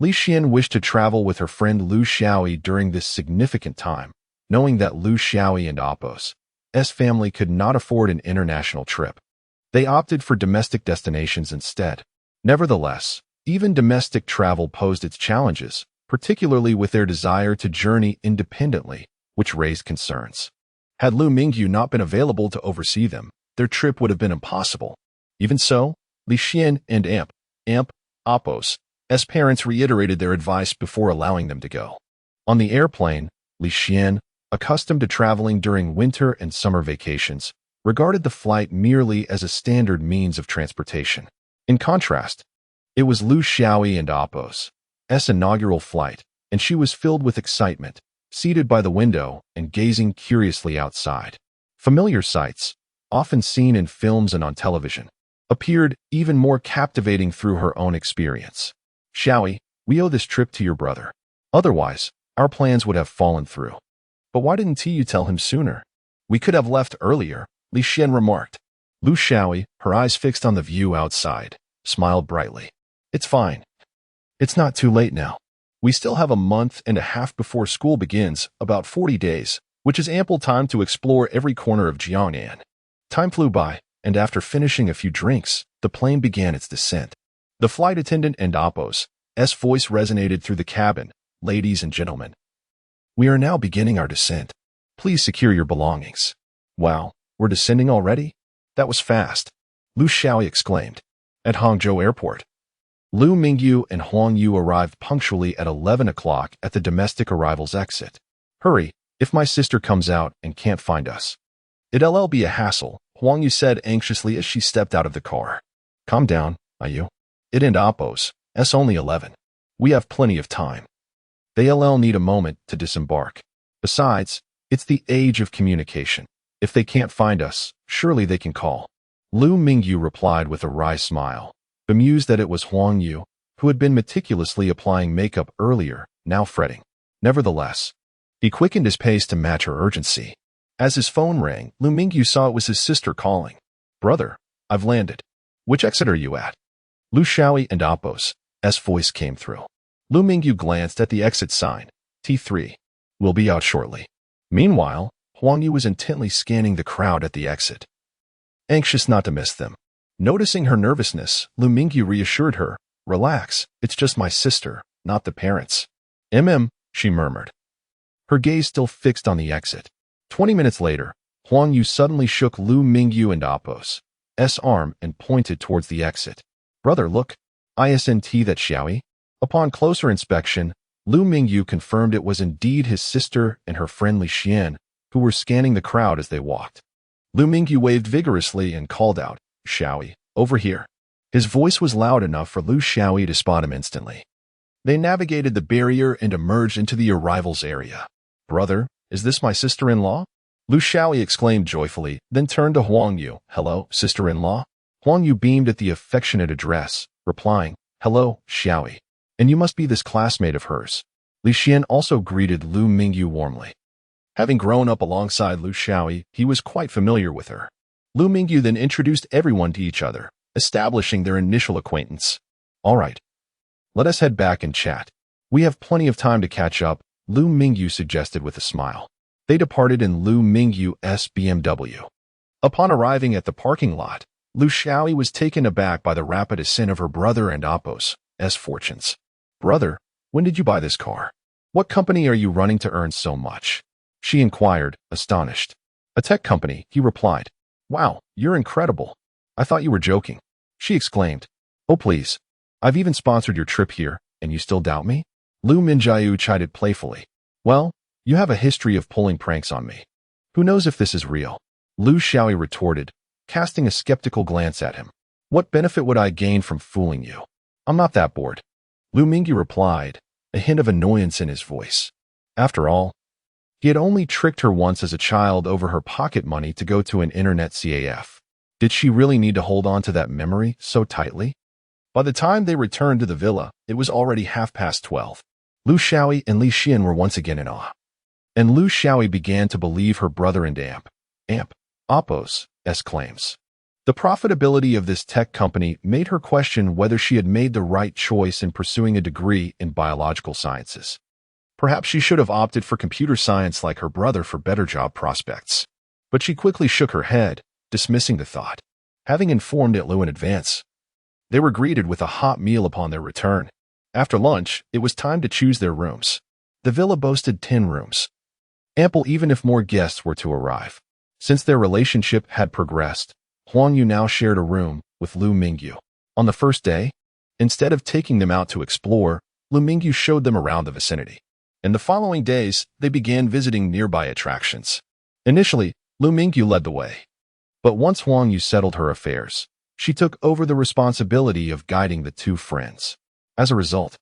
A: Li Xian wished to travel with her friend Liu Shaoyi during this significant time, knowing that Liu Shaoyi and Appos' family could not afford an international trip. They opted for domestic destinations instead. Nevertheless, even domestic travel posed its challenges, particularly with their desire to journey independently, which raised concerns. Had Liu Mingyu not been available to oversee them, their trip would have been impossible. Even so, Li Xian and Appos' parents reiterated their advice before allowing them to go. On the airplane, Li Xian, accustomed to traveling during winter and summer vacations, regarded the flight merely as a standard means of transportation. In contrast, it was Liu Shaoyi and Appos' inaugural flight, and she was filled with excitement, seated by the window and gazing curiously outside. Familiar sights, often seen in films and on television, appeared even more captivating through her own experience. Xiaoyi, we owe this trip to your brother. Otherwise, our plans would have fallen through. But why didn't you tell him sooner? We could have left earlier, Li Xian remarked. Lu Xiaoyi, her eyes fixed on the view outside, smiled brightly. It's fine. It's not too late now. We still have a month and a half before school begins, about 40 days, which is ample time to explore every corner of Jiangnan. Time flew by, and after finishing a few drinks, the plane began its descent. The flight attendant and Appo's voice resonated through the cabin. Ladies and gentlemen, we are now beginning our descent. Please secure your belongings. Wow, we're descending already? That was fast, Lu Xiaoyi exclaimed. At Hangzhou Airport, Liu Mingyu and Huang Yu arrived punctually at 11 o'clock at the domestic arrivals exit. Hurry, if my sister comes out and can't find us. It'll be a hassle, Huang Yu said anxiously as she stepped out of the car. Calm down, Yu. It and Appo's, it's only 11. We have plenty of time. They'll need a moment to disembark. Besides, it's the age of communication. If they can't find us, surely they can call. Liu Mingyu replied with a wry smile, bemused that it was Huang Yu, who had been meticulously applying makeup earlier, now fretting. Nevertheless, he quickened his pace to match her urgency. As his phone rang, Liu Mingyu saw it was his sister calling. Brother, I've landed. Which exit are you at? Lu Xiaoyi and Appo's voice came through. Liu Mingyu glanced at the exit sign. T3. We'll be out shortly. Meanwhile, Huang Yu was intently scanning the crowd at the exit, anxious not to miss them. Noticing her nervousness, Liu Mingyu reassured her. Relax, it's just my sister, not the parents. She murmured, her gaze still fixed on the exit. 20 minutes later, Huang Yu suddenly shook Liu Mingyu and Appo's arm and pointed towards the exit. Brother, look. Isn't that Xiaoyi? Upon closer inspection, Liu Mingyu confirmed it was indeed his sister and her friend Li Xian, who were scanning the crowd as they walked. Liu Mingyu waved vigorously and called out, Xiaoyi, over here. His voice was loud enough for Liu Xiaoyi to spot him instantly. They navigated the barrier and emerged into the arrivals area. Brother, is this my sister-in-law? Liu Xiaoyi exclaimed joyfully, then turned to Huang Yu. Hello, sister-in-law? Huang Yu beamed at the affectionate address, replying, Hello, Xiaoyi. And you must be this classmate of hers. Li Xian also greeted Liu Mingyu warmly. Having grown up alongside Liu Xiaoyi, he was quite familiar with her. Liu Mingyu then introduced everyone to each other, establishing their initial acquaintance. All right. Let us head back and chat. We have plenty of time to catch up, Liu Mingyu suggested with a smile. They departed in Liu Mingyu's BMW. Upon arriving at the parking lot, Liu Xiaoyi was taken aback by the rapid ascent of her brother and Appo's fortunes. Brother, when did you buy this car? What company are you running to earn so much? She inquired, astonished. A tech company, he replied. Wow, you're incredible. I thought you were joking. She exclaimed. Oh please. I've even sponsored your trip here, and you still doubt me? Liu Mingyu chided playfully. Well, you have a history of pulling pranks on me. Who knows if this is real? Liu Xiaoyi retorted, casting a skeptical glance at him. What benefit would I gain from fooling you? I'm not that bored. Liu Mingyu replied, a hint of annoyance in his voice. After all, he had only tricked her once as a child over her pocket money to go to an internet CAF. Did she really need to hold on to that memory so tightly? By the time they returned to the villa, it was already 12:30. Liu Xiaoyi and Li Xian were once again in awe. And Liu Xiaoyi began to believe her brother and Appo's claims. The profitability of this tech company made her question whether she had made the right choice in pursuing a degree in biological sciences. Perhaps she should have opted for computer science like her brother for better job prospects. But she quickly shook her head, dismissing the thought. Having informed Liu in advance, they were greeted with a hot meal upon their return. After lunch, it was time to choose their rooms. The villa boasted 10 rooms, ample even if more guests were to arrive. Since their relationship had progressed, Huang Yu now shared a room with Liu Mingyu. On the first day, instead of taking them out to explore, Liu Mingyu showed them around the vicinity. In the following days, they began visiting nearby attractions. Initially, Liu Mingyu led the way. But once Huang Yu settled her affairs, she took over the responsibility of guiding the two friends. As a result,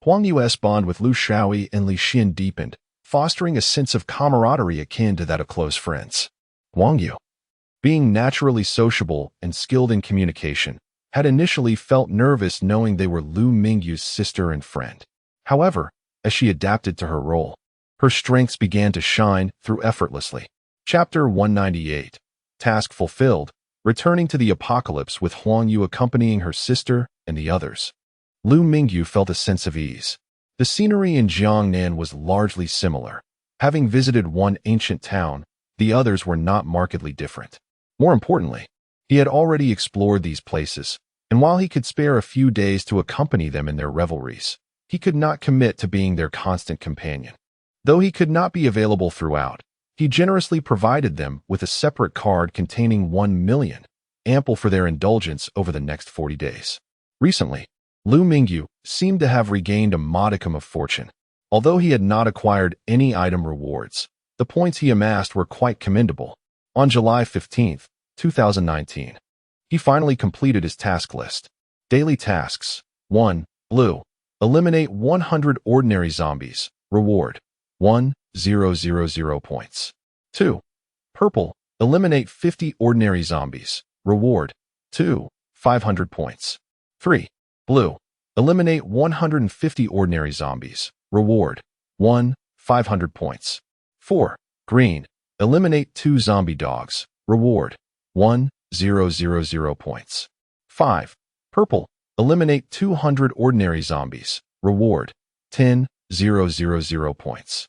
A: Huang Yu's bond with Liu Xiaoyi and Li Xian deepened, fostering a sense of camaraderie akin to that of close friends. Huang Yu being naturally sociable and skilled in communication, had initially felt nervous knowing they were Liu Mingyu's sister and friend. However, as she adapted to her role, her strengths began to shine through effortlessly. Chapter 198. Task fulfilled, returning to the apocalypse with Huang Yu accompanying her sister and the others. Liu Mingyu felt a sense of ease. The scenery in Jiangnan was largely similar. Having visited one ancient town, the others were not markedly different. More importantly, he had already explored these places, and while he could spare a few days to accompany them in their revelries, he could not commit to being their constant companion. Though he could not be available throughout, he generously provided them with a separate card containing 1 million, ample for their indulgence over the next 40 days. Recently, Liu Mingyu seemed to have regained a modicum of fortune. Although he had not acquired any item rewards, the points he amassed were quite commendable. On July 15, 2019, he finally completed his task list. Daily tasks. 1. Blue. Eliminate 100 ordinary zombies. Reward. 1,000 points. 2. Purple. Eliminate 50 ordinary zombies. Reward. 2,500 points. 3. Blue. Eliminate 150 ordinary zombies. Reward. 1,500 points. 4. Green. Eliminate 2 zombie dogs. Reward. 1,000 points. 5. Purple. Eliminate 200 ordinary zombies. Reward. 10,000 points.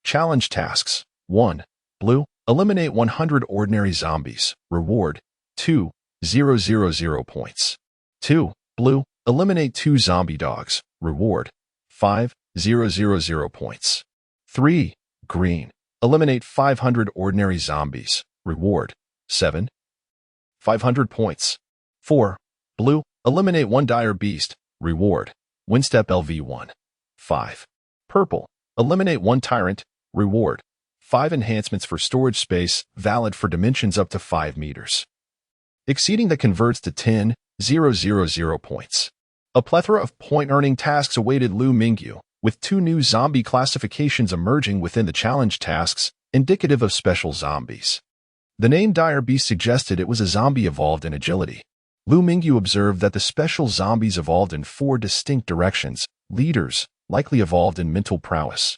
A: Challenge tasks. 1. Blue. Eliminate 100 ordinary zombies. Reward. 2,000 points. 2. Blue. Eliminate 2 zombie dogs. Reward. 5,000 points. 3. Green. Eliminate 500 ordinary zombies. Reward. 7,500 points. 4. Blue. Eliminate 1 dire beast. Reward. Windstep LV1. 5. Purple. Eliminate 1 tyrant. Reward. 5 enhancements for storage space, valid for dimensions up to 5 meters. Exceeding that converts to 10,000 points. A plethora of point-earning tasks awaited Liu Mingyu, with 2 new zombie classifications emerging within the challenge tasks, indicative of special zombies. The name Dire Beast suggested it was a zombie evolved in agility. Liu Mingyu observed that the special zombies evolved in 4 distinct directions. Leaders, likely evolved in mental prowess.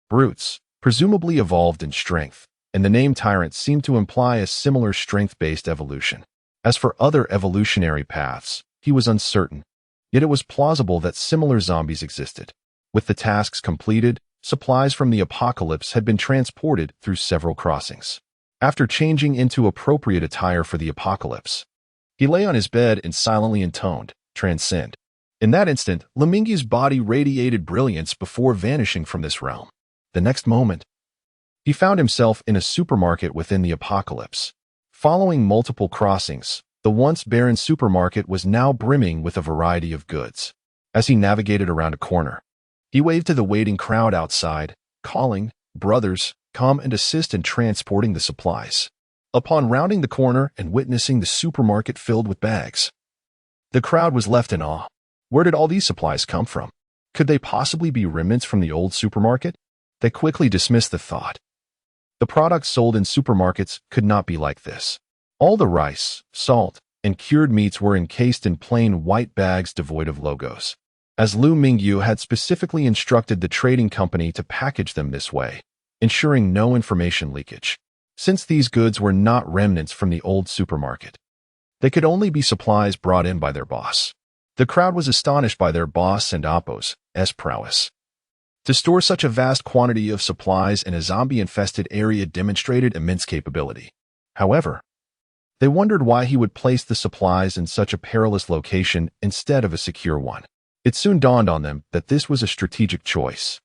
A: Brutes, presumably evolved in strength, and the name Tyrant seemed to imply a similar strength-based evolution. As for other evolutionary paths, he was uncertain, yet it was plausible that similar zombies existed. With the tasks completed, supplies from the apocalypse had been transported through several crossings. After changing into appropriate attire for the apocalypse, he lay on his bed and silently intoned, "Transcend." In that instant, Liu Mingyu's body radiated brilliance before vanishing from this realm. The next moment, he found himself in a supermarket within the apocalypse. Following multiple crossings, the once barren supermarket was now brimming with a variety of goods. As he navigated around a corner, he waved to the waiting crowd outside, calling, "Brothers, come and assist in transporting the supplies." Upon rounding the corner and witnessing the supermarket filled with bags, the crowd was left in awe. Where did all these supplies come from? Could they possibly be remnants from the old supermarket? They quickly dismissed the thought. The products sold in supermarkets could not be like this. All the rice, salt, and cured meats were encased in plain white bags devoid of logos, as Liu Mingyu had specifically instructed the trading company to package them this way, ensuring no information leakage. Since these goods were not remnants from the old supermarket, they could only be supplies brought in by their boss. The crowd was astonished by their boss and Appo's prowess. To store such a vast quantity of supplies in a zombie-infested area demonstrated immense capability. However, they wondered why he would place the supplies in such a perilous location instead of a secure one. It soon dawned on them that this was a strategic choice.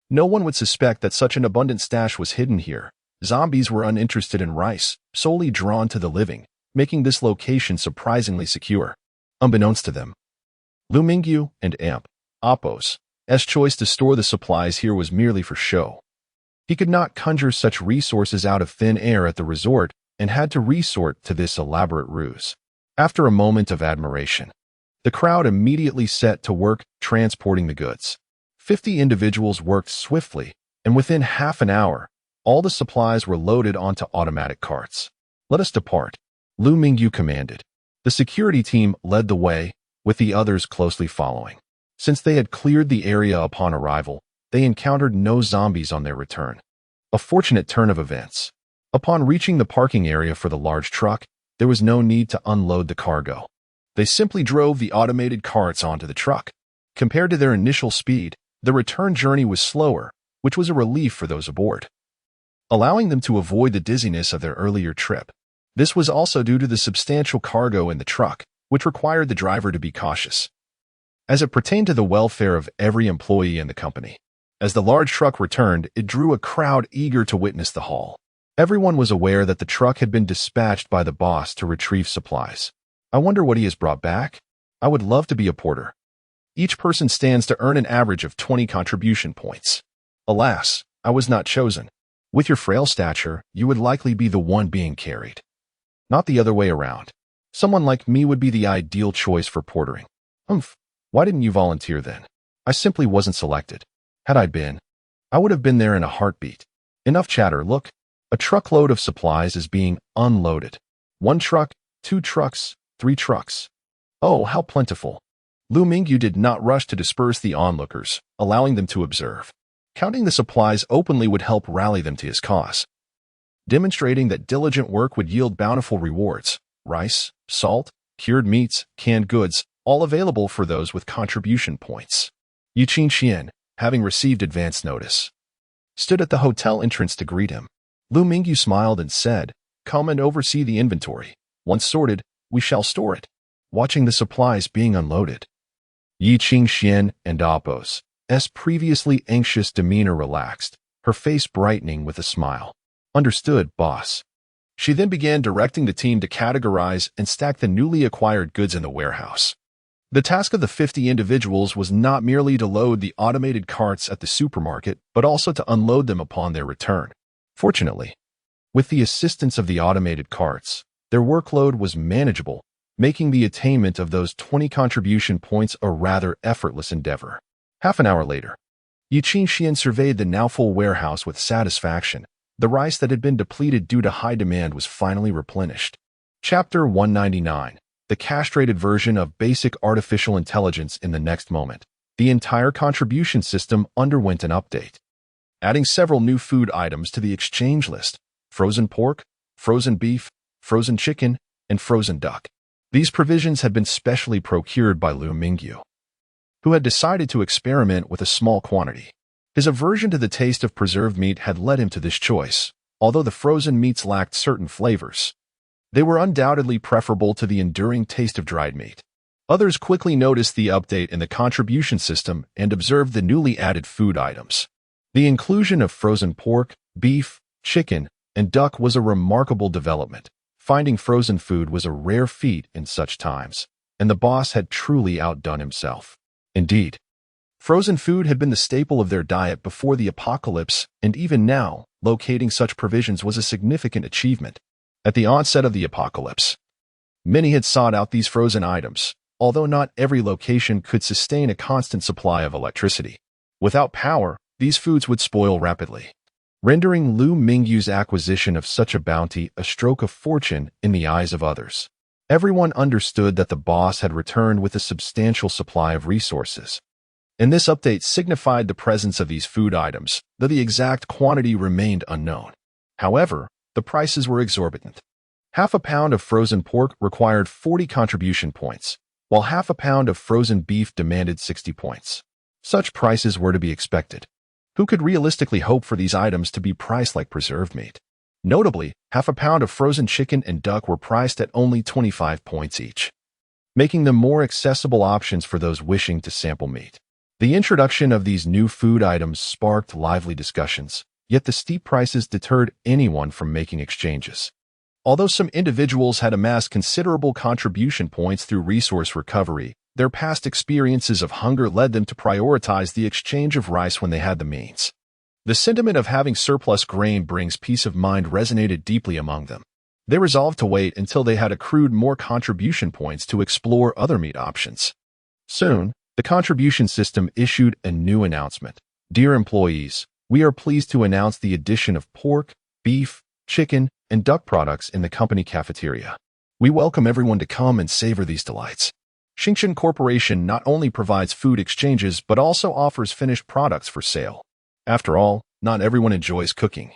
A: No one would suspect that such an abundant stash was hidden here. Zombies were uninterested in rice, solely drawn to the living, making this location surprisingly secure. Unbeknownst to them, Liu Mingyu and Appo's choice to store the supplies here was merely for show. He could not conjure such resources out of thin air at the resort and had to resort to this elaborate ruse. After a moment of admiration, the crowd immediately set to work transporting the goods. 50 individuals worked swiftly, and within half an hour, all the supplies were loaded onto automatic carts. Let us depart, Liu Mingyu commanded. The security team led the way, with the others closely following. Since they had cleared the area upon arrival, they encountered no zombies on their return. A fortunate turn of events. Upon reaching the parking area for the large truck, there was no need to unload the cargo. They simply drove the automated carts onto the truck. Compared to their initial speed, the return journey was slower, which was a relief for those aboard, allowing them to avoid the dizziness of their earlier trip. This was also due to the substantial cargo in the truck, which required the driver to be cautious, as it pertained to the welfare of every employee in the company. As the large truck returned, it drew a crowd eager to witness the haul. Everyone was aware that the truck had been dispatched by the boss to retrieve supplies. I wonder what he has brought back? I would love to be a porter. Each person stands to earn an average of 20 contribution points. Alas, I was not chosen. With your frail stature, you would likely be the one being carried, not the other way around. Someone like me would be the ideal choice for portering. Why didn't you volunteer then? I simply wasn't selected. Had I been, I would have been there in a heartbeat. Enough chatter, look. A truckload of supplies is being unloaded. 1 truck, 2 trucks, 3 trucks. Oh, how plentiful. Liu Mingyu did not rush to disperse the onlookers, allowing them to observe. Counting the supplies openly would help rally them to his cause, demonstrating that diligent work would yield bountiful rewards. Rice, salt, cured meats, canned goods, all available for those with contribution points. Yu Qingxian, having received advance notice, stood at the hotel entrance to greet him. Liu Mingyu smiled and said, "Come and oversee the inventory. Once sorted, we shall store it." Watching the supplies being unloaded, Yi Qingxian and Appo's previously anxious demeanor relaxed, her face brightening with a smile. "Understood, boss." She then began directing the team to categorize and stack the newly acquired goods in the warehouse. The task of the 50 individuals was not merely to load the automated carts at the supermarket, but also to unload them upon their return. Fortunately, with the assistance of the automated carts, their workload was manageable, making the attainment of those 20 contribution points a rather effortless endeavor. Half an hour later, Yu Qingxian surveyed the now full warehouse with satisfaction. The rice that had been depleted due to high demand was finally replenished. Chapter 199. The castrated version of basic artificial intelligence. In the next moment, the entire contribution system underwent an update, adding several new food items to the exchange list: frozen pork, frozen beef, frozen chicken, and frozen duck. These provisions had been specially procured by Liu Mingyu, who had decided to experiment with a small quantity. His aversion to the taste of preserved meat had led him to this choice. Although the frozen meats lacked certain flavors, they were undoubtedly preferable to the enduring taste of dried meat. Others quickly noticed the update in the contribution system and observed the newly added food items. The inclusion of frozen pork, beef, chicken, and duck was a remarkable development. Finding frozen food was a rare feat in such times, and the boss had truly outdone himself. Indeed, frozen food had been the staple of their diet before the apocalypse, and even now, locating such provisions was a significant achievement. At the onset of the apocalypse, many had sought out these frozen items, although not every location could sustain a constant supply of electricity. Without power, these foods would spoil rapidly, rendering Liu Mingyu's acquisition of such a bounty a stroke of fortune in the eyes of others. Everyone understood that the boss had returned with a substantial supply of resources, and this update signified the presence of these food items, though the exact quantity remained unknown. However, the prices were exorbitant. Half a pound of frozen pork required 40 contribution points, while half a pound of frozen beef demanded 60 points. Such prices were to be expected. Who could realistically hope for these items to be priced like preserved meat? Notably, half a pound of frozen chicken and duck were priced at only 25 points each, making them more accessible options for those wishing to sample meat. The introduction of these new food items sparked lively discussions, yet the steep prices deterred anyone from making exchanges. Although some individuals had amassed considerable contribution points through resource recovery, their past experiences of hunger led them to prioritize the exchange of rice when they had the means. The sentiment of having surplus grain brings peace of mind resonated deeply among them. They resolved to wait until they had accrued more contribution points to explore other meat options. Soon, the contribution system issued a new announcement. "Dear employees, we are pleased to announce the addition of pork, beef, chicken, and duck products in the company cafeteria. We welcome everyone to come and savor these delights. Xingshan Corporation not only provides food exchanges but also offers finished products for sale. After all, not everyone enjoys cooking.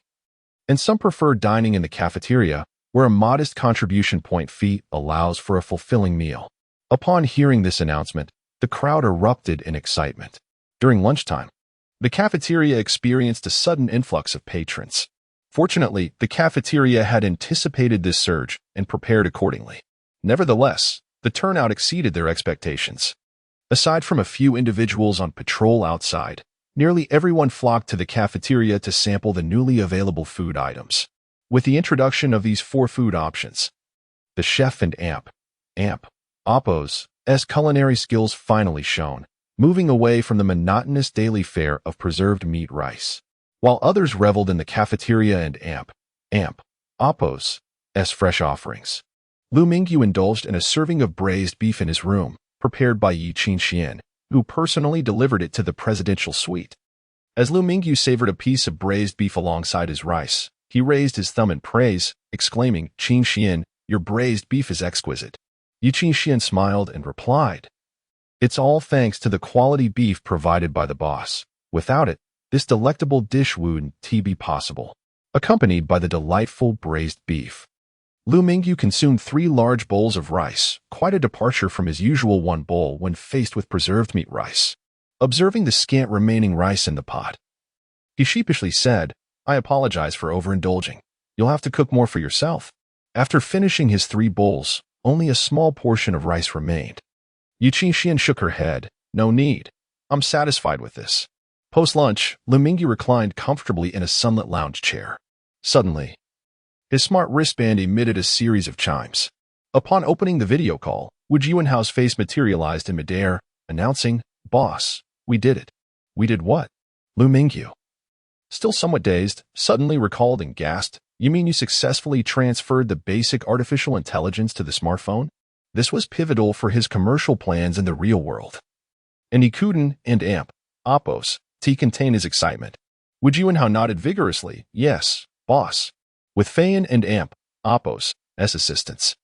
A: And some prefer dining in the cafeteria, where a modest contribution point fee allows for a fulfilling meal. Upon hearing this announcement, the crowd erupted in excitement. During lunchtime, the cafeteria experienced a sudden influx of patrons. Fortunately, the cafeteria had anticipated this surge and prepared accordingly. Nevertheless, the turnout exceeded their expectations. Aside from a few individuals on patrol outside, nearly everyone flocked to the cafeteria to sample the newly available food items. With the introduction of these 4 food options, the chef and Appo's culinary skills finally shone, moving away from the monotonous daily fare of preserved meat rice. While others reveled in the cafeteria and Appo's fresh offerings, Liu Mingyu indulged in a serving of braised beef in his room, prepared by Yi Qingxian, who personally delivered it to the presidential suite. As Liu Mingyu savored a piece of braised beef alongside his rice, he raised his thumb in praise, exclaiming, "Qingxian, your braised beef is exquisite." Yi Qingxian smiled and replied, "It's all thanks to the quality beef provided by the boss. Without it, this delectable dish wouldn't be possible." Accompanied by the delightful braised beef, Liu Mingyu consumed 3 large bowls of rice, quite a departure from his usual 1 bowl when faced with preserved meat rice. Observing the scant remaining rice in the pot, he sheepishly said, "I apologize for overindulging. You'll have to cook more for yourself." After finishing his 3 bowls, only a small portion of rice remained. Yi Qingxian shook her head. "No need. I'm satisfied with this." Post-lunch, Liu Mingyu reclined comfortably in a sunlit lounge chair. Suddenly, his smart wristband emitted a series of chimes. Upon opening the video call, Wu Jianhao's face materialized in midair, announcing, "Boss, we did it." "We did what?" Liu Mingyu, still somewhat dazed, suddenly recalled and gasped. "You mean you successfully transferred the basic artificial intelligence to the smartphone?" This was pivotal for his commercial plans in the real world. And Ikuden and Appo's contained his excitement. Wu Jianhao nodded vigorously. "Yes, boss. With Feiyan and Appo's assistance,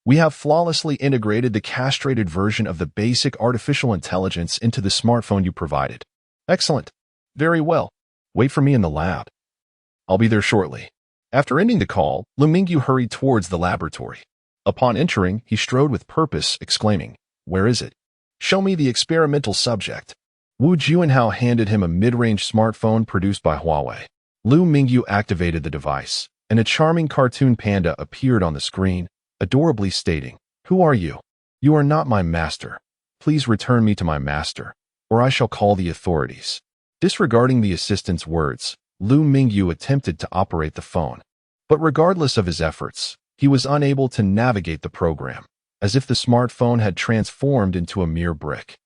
A: we have flawlessly integrated the castrated version of the basic artificial intelligence into the smartphone you provided." "Excellent. Very well. Wait for me in the lab. I'll be there shortly." After ending the call, Liu Mingyu hurried towards the laboratory. Upon entering, he strode with purpose, exclaiming, "Where is it? Show me the experimental subject." Wu Jianhao handed him a mid-range smartphone produced by Huawei. Liu Mingyu activated the device, and a charming cartoon panda appeared on the screen, adorably stating, "Who are you? You are not my master. Please return me to my master, or I shall call the authorities." Disregarding the assistant's words, Liu Mingyu attempted to operate the phone. But regardless of his efforts, he was unable to navigate the program, as if the smartphone had transformed into a mere brick.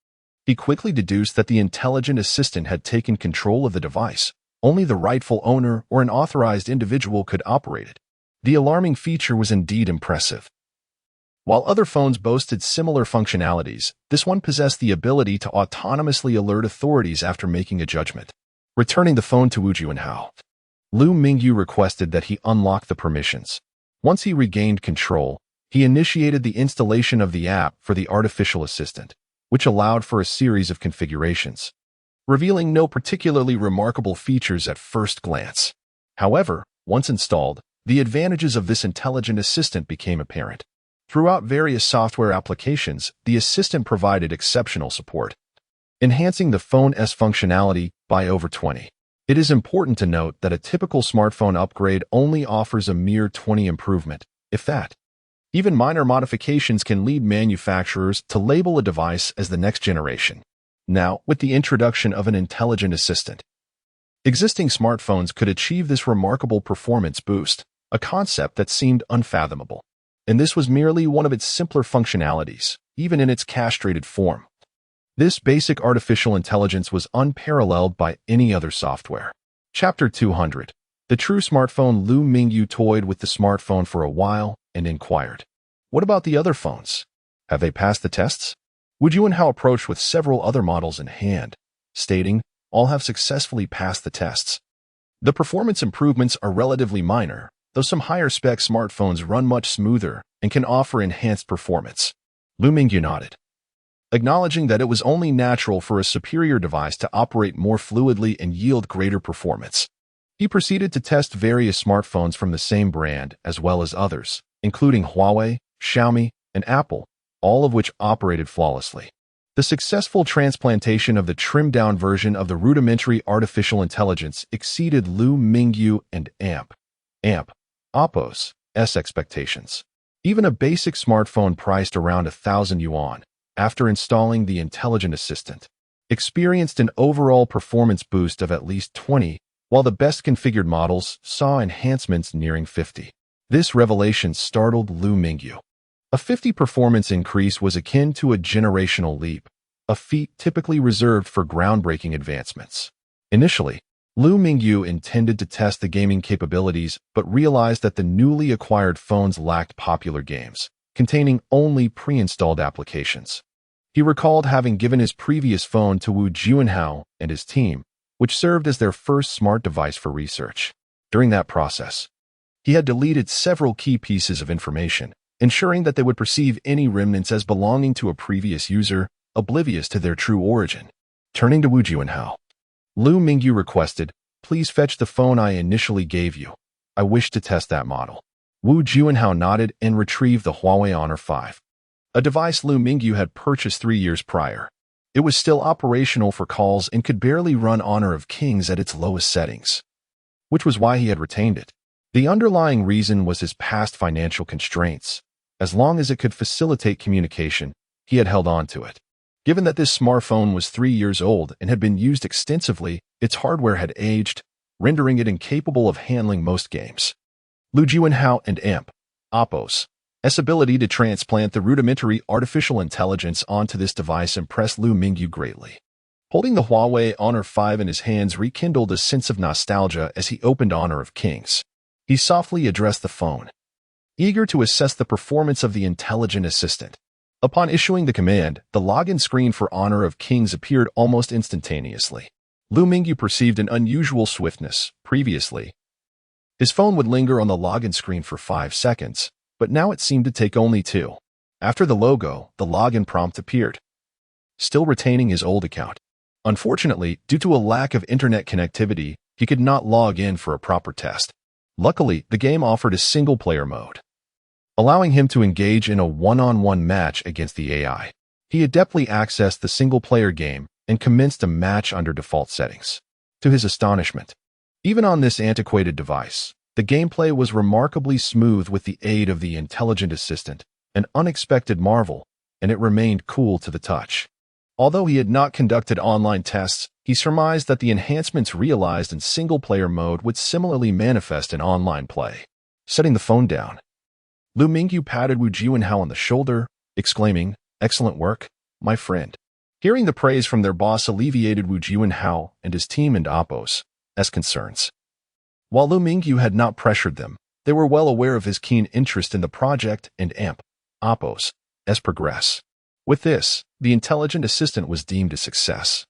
A: He quickly deduced that the intelligent assistant had taken control of the device. Only the rightful owner or an authorized individual could operate it. The alarming feature was indeed impressive. While other phones boasted similar functionalities, this one possessed the ability to autonomously alert authorities after making a judgment. Returning the phone to Wu Jianhao, Liu Mingyu requested that he unlock the permissions. Once he regained control, he initiated the installation of the app for the artificial assistant, which allowed for a series of configurations, revealing no particularly remarkable features at first glance. However, once installed, the advantages of this intelligent assistant became apparent. Throughout various software applications, the assistant provided exceptional support, enhancing the phone's functionality by over 20. It is important to note that a typical smartphone upgrade only offers a mere 20 improvement, if that. Even minor modifications can lead manufacturers to label a device as the next generation. Now, with the introduction of an intelligent assistant, existing smartphones could achieve this remarkable performance boost, a concept that seemed unfathomable. And this was merely one of its simpler functionalities, even in its castrated form. This basic artificial intelligence was unparalleled by any other software. Chapter 200. The true smartphone. Liu Mingyu toyed with the smartphone for a while and inquired, "What about the other phones? Have they passed the tests?" Wu Jianhao approached with several other models in hand, stating, "All have successfully passed the tests. The performance improvements are relatively minor, though some higher-spec smartphones run much smoother and can offer enhanced performance. Liu Mingyu nodded, acknowledging that it was only natural for a superior device to operate more fluidly and yield greater performance. He proceeded to test various smartphones from the same brand as well as others, including Huawei, Xiaomi, and Apple, all of which operated flawlessly. The successful transplantation of the trimmed-down version of the rudimentary artificial intelligence exceeded Liu Mingyu and Oppo's expectations. Even a basic smartphone priced around 1,000 yuan, after installing the intelligent assistant, experienced an overall performance boost of at least 20, while the best-configured models saw enhancements nearing 50. This revelation startled Liu Mingyu. A 50 performance increase was akin to a generational leap, a feat typically reserved for groundbreaking advancements. Initially, Liu Mingyu intended to test the gaming capabilities but realized that the newly acquired phones lacked popular games, containing only pre-installed applications. He recalled having given his previous phone to Wu Jianhao and his team, which served as their first smart device for research. During that process, he had deleted several key pieces of information, ensuring that they would perceive any remnants as belonging to a previous user, oblivious to their true origin. Turning to Wu Jianhao, Liu Mingyu requested, "Please fetch the phone I initially gave you. I wish to test that model." Wu Jianhao nodded and retrieved the Huawei Honor 5, a device Liu Mingyu had purchased 3 years prior. It was still operational for calls and could barely run Honor of Kings at its lowest settings, which was why he had retained it. The underlying reason was his past financial constraints. As long as it could facilitate communication, he had held on to it. Given that this smartphone was 3 years old and had been used extensively, its hardware had aged, rendering it incapable of handling most games. Liu Jianhao and Oppo's ability to transplant the rudimentary artificial intelligence onto this device impressed Liu Mingyu greatly. Holding the Huawei Honor 5 in his hands rekindled a sense of nostalgia as he opened Honor of Kings. He softly addressed the phone, eager to assess the performance of the intelligent assistant. Upon issuing the command, the login screen for Honor of Kings appeared almost instantaneously. Liu Mingyu perceived an unusual swiftness. Previously, his phone would linger on the login screen for 5 seconds, but now it seemed to take only 2. After the logo, the login prompt appeared, still retaining his old account. Unfortunately, due to a lack of internet connectivity, he could not log in for a proper test. Luckily, the game offered a single-player mode, allowing him to engage in a one-on-one match against the AI. He adeptly accessed the single-player game and commenced a match under default settings. To his astonishment, even on this antiquated device, the gameplay was remarkably smooth with the aid of the intelligent assistant, an unexpected marvel, and it remained cool to the touch. Although he had not conducted online tests, he surmised that the enhancements realized in single-player mode would similarly manifest in online play. Setting the phone down, Liu Mingyu patted Wu Jianhao on the shoulder, exclaiming, "Excellent work, my friend." Hearing the praise from their boss alleviated Wu Jianhao and his team and Oppo's concerns. While Liu Mingyu had not pressured them, they were well aware of his keen interest in the project and Oppo's progress. With this, the intelligent assistant was deemed a success,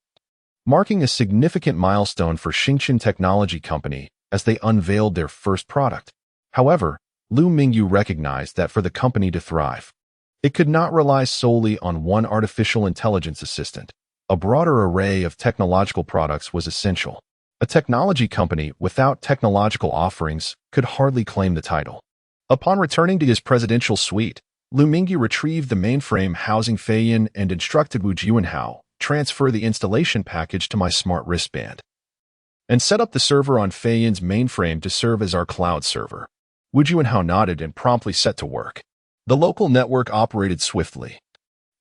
A: marking a significant milestone for Xingqian Technology Company as they unveiled their first product. However, Liu Mingyu recognized that for the company to thrive, it could not rely solely on one artificial intelligence assistant. A broader array of technological products was essential. A technology company without technological offerings could hardly claim the title. Upon returning to his presidential suite, Liu Mingyu retrieved the mainframe housing Feiyin and instructed Wu Jianhao, "Transfer the installation package to my smart wristband, and set up the server on Feiyin's mainframe to serve as our cloud server." Wu Jianhao nodded and promptly set to work. The local network operated swiftly,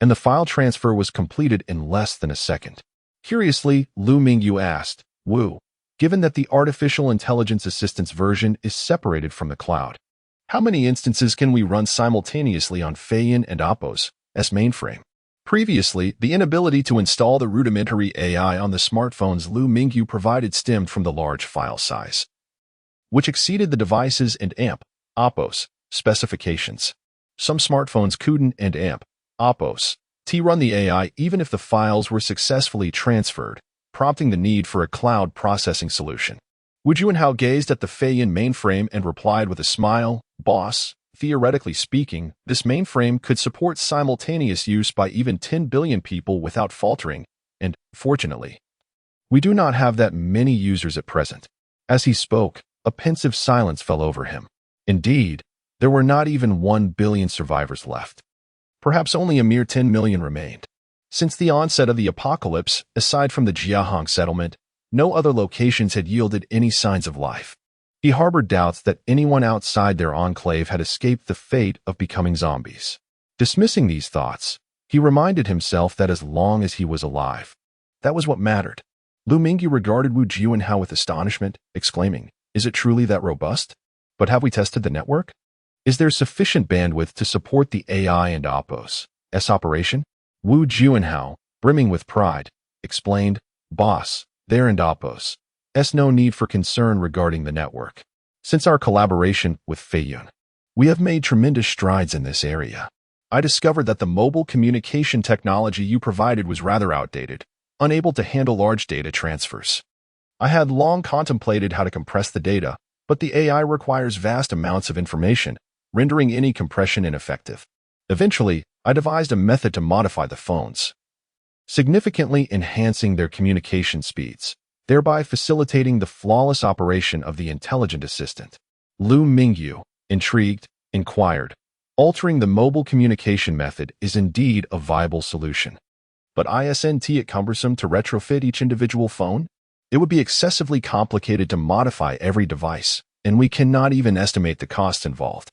A: and the file transfer was completed in less than a second. Curiously, Liu Mingyu asked, "Wu, given that the artificial intelligence assistant's version is separated from the cloud, how many instances can we run simultaneously on Feiyin and Oppo's mainframe?" Previously, the inability to install the rudimentary AI on the smartphones Liu Mingyu provided stemmed from the large file size, which exceeded the devices and Oppo's specifications. Some smartphones couldn't and Oppo's run the AI even if the files were successfully transferred, prompting the need for a cloud processing solution. Wu Juanhao gazed at the Feiyin mainframe and replied with a smile, "Boss, theoretically speaking, this mainframe could support simultaneous use by even 10 billion people without faltering, and, fortunately, we do not have that many users at present." As he spoke, a pensive silence fell over him. Indeed, there were not even 1 billion survivors left. Perhaps only a mere 10 million remained. Since the onset of the apocalypse, aside from the Jiahong settlement, no other locations had yielded any signs of life. He harbored doubts that anyone outside their enclave had escaped the fate of becoming zombies. Dismissing these thoughts, he reminded himself that as long as he was alive, that was what mattered. Liu Mingyu regarded Wu Juanhao with astonishment, exclaiming, "Is it truly that robust? But have we tested the network? Is there sufficient bandwidth to support the AI and Oppo's operation?" Wu Juanhao, brimming with pride, explained, "Boss, there and Oppo's no need for concern regarding the network. Since our collaboration with Feiyin, we have made tremendous strides in this area. I discovered that the mobile communication technology you provided was rather outdated, unable to handle large data transfers. I had long contemplated how to compress the data, but the AI requires vast amounts of information, rendering any compression ineffective. Eventually, I devised a method to modify the phones, significantly enhancing their communication speeds, thereby facilitating the flawless operation of the intelligent assistant." Liu Mingyu, intrigued, inquired, "Altering the mobile communication method is indeed a viable solution. But isn't it cumbersome to retrofit each individual phone? It would be excessively complicated to modify every device, and we cannot even estimate the costs involved."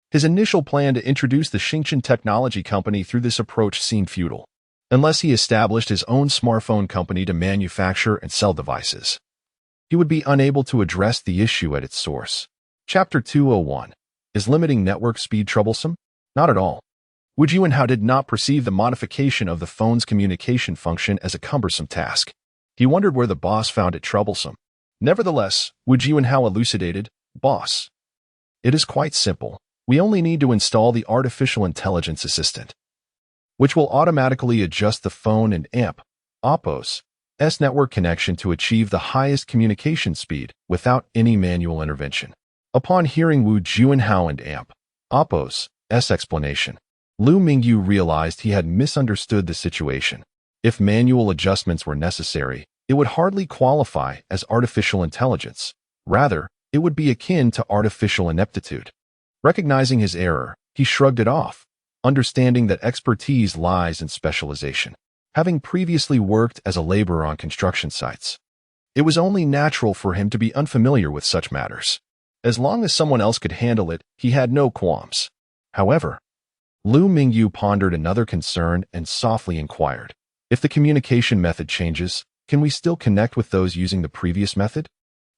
A: His initial plan to introduce the Xingchen Technology Company through this approach seemed futile, unless he established his own smartphone company to manufacture and sell devices. He would be unable to address the issue at its source. Chapter 201. Is limiting network speed troublesome? Not at all. Wu Juanhao did not perceive the modification of the phone's communication function as a cumbersome task. He wondered where the boss found it troublesome. Nevertheless, Wu Juanhao elucidated, "Boss, it is quite simple. We only need to install the artificial intelligence assistant, which will automatically adjust the phone and Oppo's network connection to achieve the highest communication speed without any manual intervention." Upon hearing Wu Juanhao and Oppo's explanation, Liu Mingyu realized he had misunderstood the situation. If manual adjustments were necessary, it would hardly qualify as artificial intelligence. Rather, it would be akin to artificial ineptitude. Recognizing his error, he shrugged it off, understanding that expertise lies in specialization. Having previously worked as a laborer on construction sites, it was only natural for him to be unfamiliar with such matters. As long as someone else could handle it, he had no qualms. However, Liu Mingyu pondered another concern and softly inquired, "If the communication method changes, can we still connect with those using the previous method?"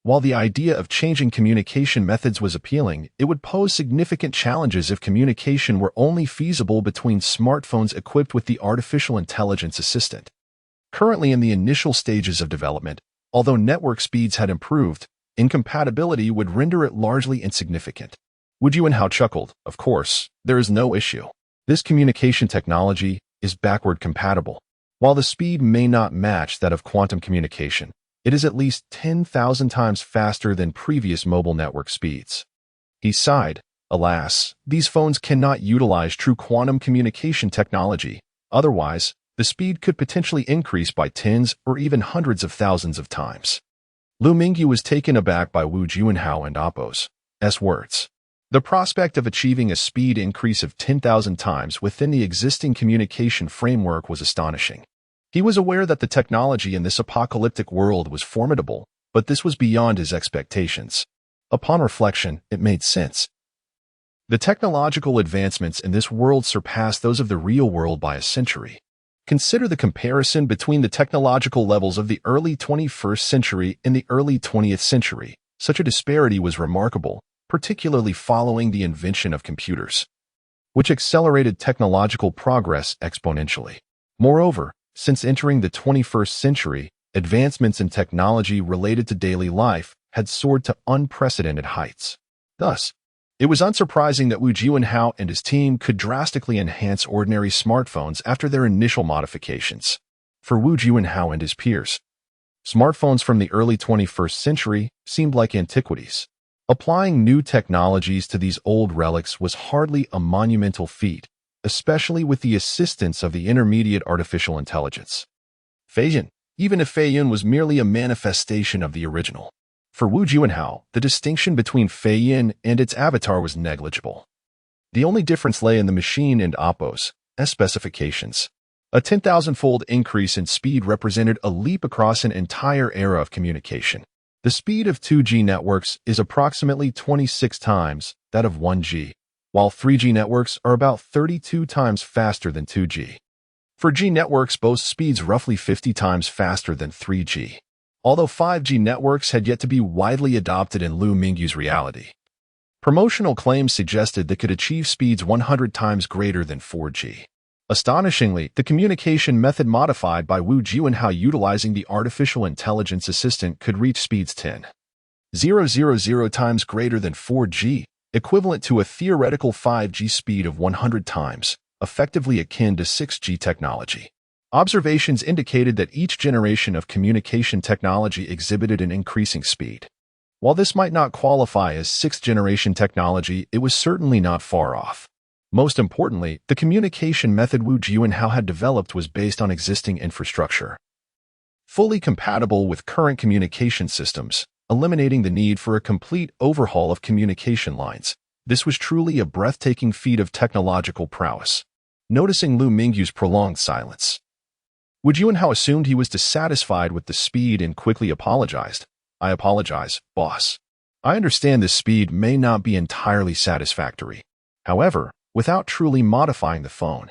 A: While the idea of changing communication methods was appealing, it would pose significant challenges if communication were only feasible between smartphones equipped with the artificial intelligence assistant. Currently in the initial stages of development, although network speeds had improved, incompatibility would render it largely insignificant. Wu Juanhao chuckled, "Of course, there is no issue. This communication technology is backward compatible. While the speed may not match that of quantum communication, it is at least 10,000 times faster than previous mobile network speeds." He sighed, "Alas, these phones cannot utilize true quantum communication technology. Otherwise, the speed could potentially increase by tens or even hundreds of thousands of times." Liu Mingyu was taken aback by Wu Juanhao and Oppo's words. The prospect of achieving a speed increase of 10,000 times within the existing communication framework was astonishing. He was aware that the technology in this apocalyptic world was formidable, but this was beyond his expectations. Upon reflection, it made sense. The technological advancements in this world surpass those of the real world by a century. Consider the comparison between the technological levels of the early 21st century and the early 20th century. Such a disparity was remarkable, particularly following the invention of computers, which accelerated technological progress exponentially. Moreover, since entering the 21st century, advancements in technology related to daily life had soared to unprecedented heights. Thus, it was unsurprising that Wu Juanhao and his team could drastically enhance ordinary smartphones after their initial modifications. For Wu Juanhao and his peers, Smartphones from the early 21st century seemed like antiquities. Applying new technologies to these old relics was hardly a monumental feat, especially with the assistance of the intermediate artificial intelligence. Feiyun, even if Feiyun was merely a manifestation of the original. For Wu Juanhao, the distinction between Feiyun and its avatar was negligible. The only difference lay in the machine and Oppo's specifications. A 10,000-fold increase in speed represented a leap across an entire era of communication. The speed of 2G networks is approximately 26 times that of 1G, while 3G networks are about 32 times faster than 2G. 4G networks boast speeds roughly 50 times faster than 3G, although 5G networks had yet to be widely adopted in Liu Mingyu's reality. Promotional claims suggested they could achieve speeds 100 times greater than 4G. Astonishingly, the communication method modified by Wu Juanhao utilizing the artificial intelligence assistant could reach speeds 10,000 times greater than 4G, equivalent to a theoretical 5G speed of 100 times, effectively akin to 6G technology. Observations indicated that each generation of communication technology exhibited an increasing speed. While this might not qualify as sixth-generation technology, it was certainly not far off. Most importantly, the communication method Wu Juanhao had developed was based on existing infrastructure, fully compatible with current communication systems, eliminating the need for a complete overhaul of communication lines. This was truly a breathtaking feat of technological prowess. Noticing Liu Mingyu's prolonged silence, Wu Juanhao assumed he was dissatisfied with the speed and quickly apologized. "I apologize, boss. I understand this speed may not be entirely satisfactory. However, without truly modifying the phone,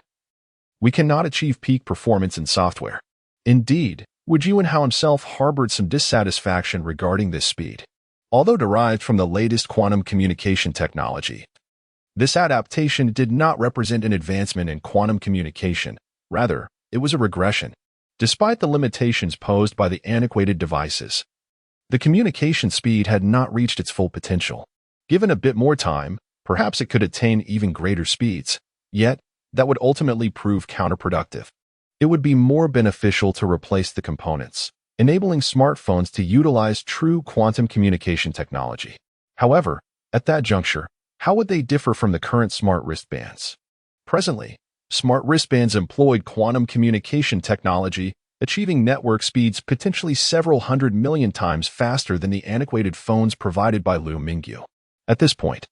A: we cannot achieve peak performance in software." Indeed, Wu Juanhao himself harbored some dissatisfaction regarding this speed. Although derived from the latest quantum communication technology, this adaptation did not represent an advancement in quantum communication. Rather, it was a regression. Despite the limitations posed by the antiquated devices, the communication speed had not reached its full potential. Given a bit more time, perhaps it could attain even greater speeds. Yet, that would ultimately prove counterproductive. It would be more beneficial to replace the components, enabling smartphones to utilize true quantum communication technology. However, at that juncture, how would they differ from the current smart wristbands? Presently, smart wristbands employed quantum communication technology, achieving network speeds potentially several 100 million times faster than the antiquated phones provided by Liu Mingyu. At this point,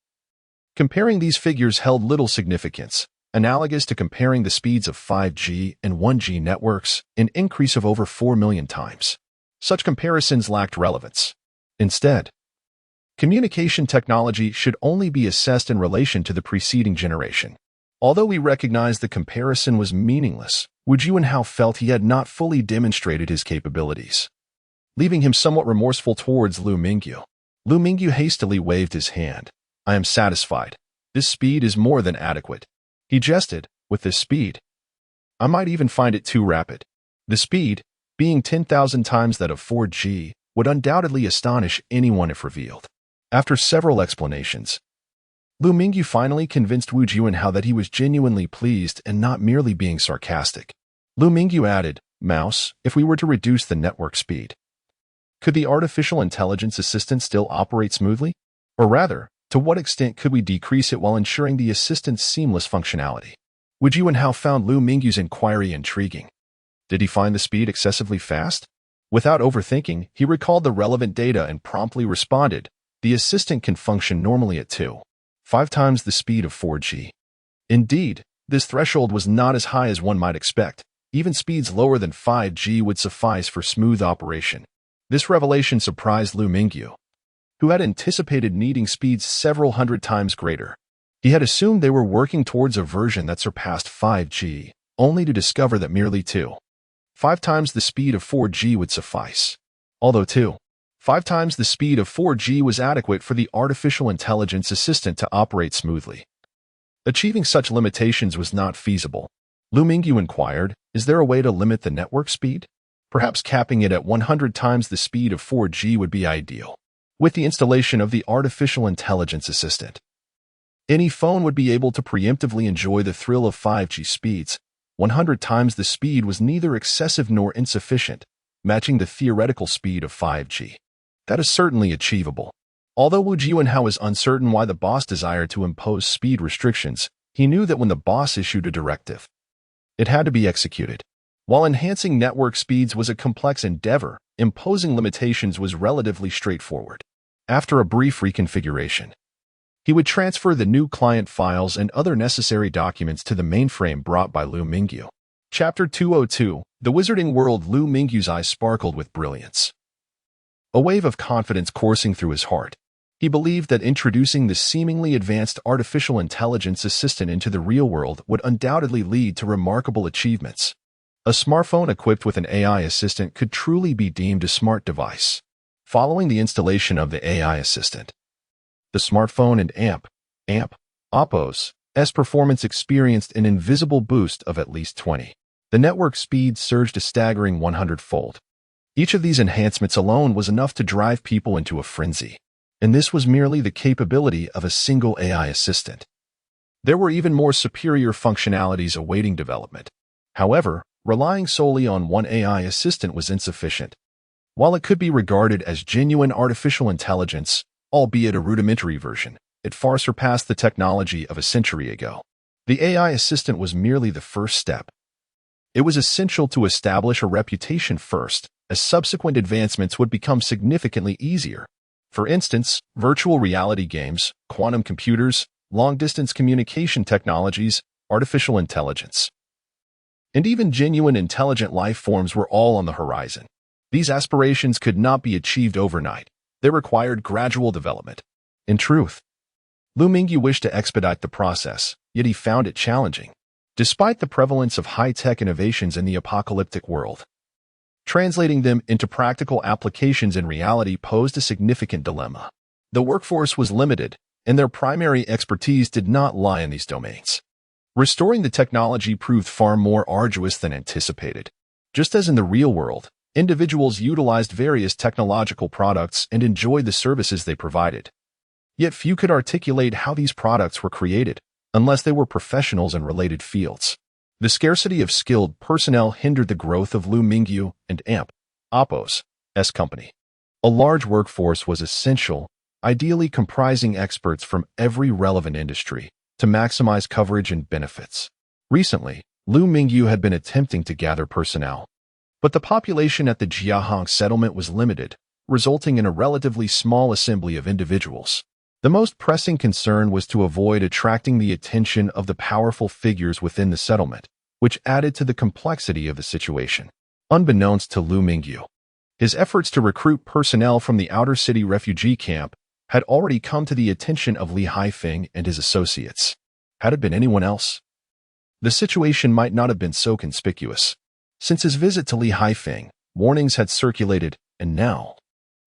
A: comparing these figures held little significance, analogous to comparing the speeds of 5G and 1G networks, an increase of over 4 million times. Such comparisons lacked relevance. Instead, communication technology should only be assessed in relation to the preceding generation. Although we recognize the comparison was meaningless, Wu Juanhao felt he had not fully demonstrated his capabilities, leaving him somewhat remorseful towards Liu Mingyu. Liu Mingyu hastily waved his hand. "I am satisfied. This speed is more than adequate." He jested, "With this speed, I might even find it too rapid." The speed, being 10,000 times that of 4G, would undoubtedly astonish anyone if revealed. After several explanations, Liu Mingyu finally convinced Wu Juanhao that he was genuinely pleased and not merely being sarcastic. Liu Mingyu added, "Mouse, if we were to reduce the network speed, could the artificial intelligence assistant still operate smoothly? Or rather, to what extent could we decrease it while ensuring the assistant's seamless functionality?" Wu Juanhao found Liu Mingyu's inquiry intriguing. Did he find the speed excessively fast? Without overthinking, he recalled the relevant data and promptly responded, "The assistant can function normally at 2.5 times the speed of 4G. Indeed, this threshold was not as high as one might expect. Even speeds lower than 5G would suffice for smooth operation." This revelation surprised Liu Mingyu, who had anticipated needing speeds several hundred times greater. He had assumed they were working towards a version that surpassed 5G, only to discover that merely 2.5 times the speed of 4G would suffice. Although 2.5 times the speed of 4G was adequate for the artificial intelligence assistant to operate smoothly, achieving such limitations was not feasible. Liu Mingyu inquired, "Is there a way to limit the network speed? Perhaps capping it at 100 times the speed of 4G would be ideal." With the installation of the artificial intelligence assistant, any phone would be able to preemptively enjoy the thrill of 5G speeds. 100 times the speed was neither excessive nor insufficient. matching the theoretical speed of 5G. That is certainly achievable. Although Wu Jianhao was uncertain why the boss desired to impose speed restrictions, he knew that when the boss issued a directive, it had to be executed. While enhancing network speeds was a complex endeavor, imposing limitations was relatively straightforward. After a brief reconfiguration, he would transfer the new client files and other necessary documents to the mainframe brought by Liu Mingyu. Chapter 202, The Wizarding World. Liu Mingyu's eyes sparkled with brilliance, a wave of confidence coursing through his heart. He believed that introducing the seemingly advanced artificial intelligence assistant into the real world would undoubtedly lead to remarkable achievements. A smartphone equipped with an AI assistant could truly be deemed a smart device. Following the installation of the AI assistant, the smartphone and Oppo's performance experienced an invisible boost of at least 20. The network speed surged a staggering 100-fold. Each of these enhancements alone was enough to drive people into a frenzy. And this was merely the capability of a single AI assistant. There were even more superior functionalities awaiting development. However, relying solely on one AI assistant was insufficient. While it could be regarded as genuine artificial intelligence, albeit a rudimentary version, it far surpassed the technology of a century ago. The AI assistant was merely the first step. It was essential to establish a reputation first, as subsequent advancements would become significantly easier. For instance, virtual reality games, quantum computers, long-distance communication technologies, artificial intelligence, and even genuine intelligent life forms were all on the horizon. These aspirations could not be achieved overnight. They required gradual development. In truth, Liu Mingyu wished to expedite the process, yet he found it challenging. Despite the prevalence of high-tech innovations in the apocalyptic world, translating them into practical applications in reality posed a significant dilemma. The workforce was limited, and their primary expertise did not lie in these domains. Restoring the technology proved far more arduous than anticipated. Just as in the real world, individuals utilized various technological products and enjoyed the services they provided. Yet few could articulate how these products were created, unless they were professionals in related fields. The scarcity of skilled personnel hindered the growth of Liu Mingyu and Oppo's company. A large workforce was essential, ideally comprising experts from every relevant industry, to maximize coverage and benefits. Recently, Liu Mingyu had been attempting to gather personnel, but the population at the Jiahong settlement was limited, resulting in a relatively small assembly of individuals. The most pressing concern was to avoid attracting the attention of the powerful figures within the settlement, which added to the complexity of the situation. Unbeknownst to Liu Mingyu, his efforts to recruit personnel from the outer city refugee camp had already come to the attention of Li Haifeng and his associates. Had it been anyone else, the situation might not have been so conspicuous. Since his visit to Li Haifeng, warnings had circulated, and now,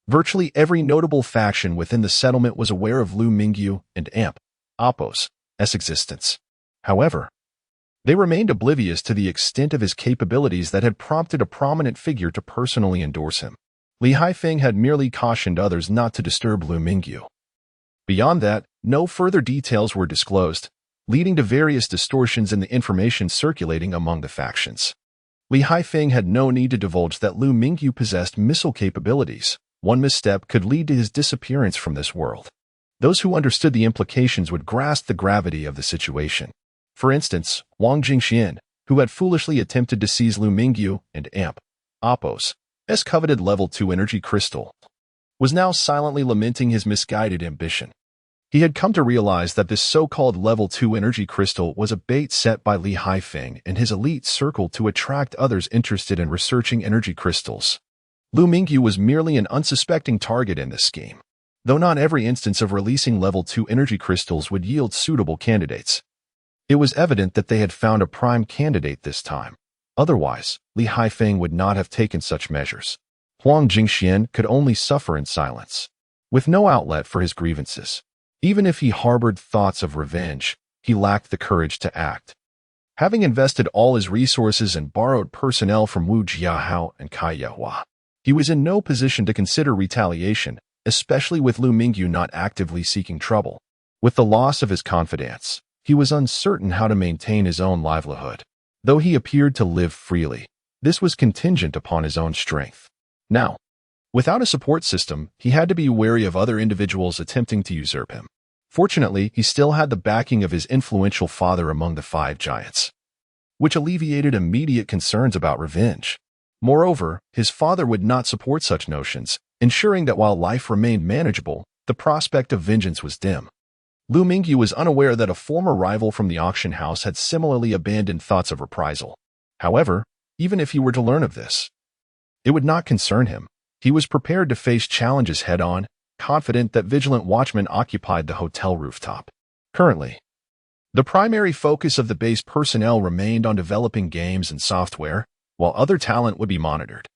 A: virtually every notable faction within the settlement was aware of Liu Mingyu and Oppo's existence. However, they remained oblivious to the extent of his capabilities that had prompted a prominent figure to personally endorse him. Li Haifeng had merely cautioned others not to disturb Liu Mingyu. Beyond that, no further details were disclosed, leading to various distortions in the information circulating among the factions. Li Haifeng had no need to divulge that Liu Mingyu possessed missile capabilities. One misstep could lead to his disappearance from this world. Those who understood the implications would grasp the gravity of the situation. For instance, Wang Jingxian, who had foolishly attempted to seize Liu Mingyu and Oppo's coveted level 2 energy crystal, was now silently lamenting his misguided ambition. He had come to realize that this so-called level 2 energy crystal was a bait set by Li Haifeng and his elite circle to attract others interested in researching energy crystals. Liu Mingyu was merely an unsuspecting target in this scheme, though not every instance of releasing level 2 energy crystals would yield suitable candidates. It was evident that they had found a prime candidate this time. Otherwise, Li Haifeng would not have taken such measures. Huang Jingxian could only suffer in silence, with no outlet for his grievances. Even if he harbored thoughts of revenge, he lacked the courage to act. Having invested all his resources and borrowed personnel from Wu Jiahao and Kai Yehua, he was in no position to consider retaliation, especially with Liu Mingyu not actively seeking trouble. With the loss of his confidants, he was uncertain how to maintain his own livelihood. Though he appeared to live freely, This was contingent upon his own strength. Now, without a support system, he had to be wary of other individuals attempting to usurp him. Fortunately, he still had the backing of his influential father among the five giants, which alleviated immediate concerns about revenge. Moreover, his father would not support such notions, ensuring that while life remained manageable, the prospect of vengeance was dim. Liu Mingyu was unaware that a former rival from the auction house had similarly abandoned thoughts of reprisal. However, even if he were to learn of this, it would not concern him. He was prepared to face challenges head-on, confident that vigilant watchmen occupied the hotel rooftop. Currently, the primary focus of the base personnel remained on developing games and software, while other talent would be monitored.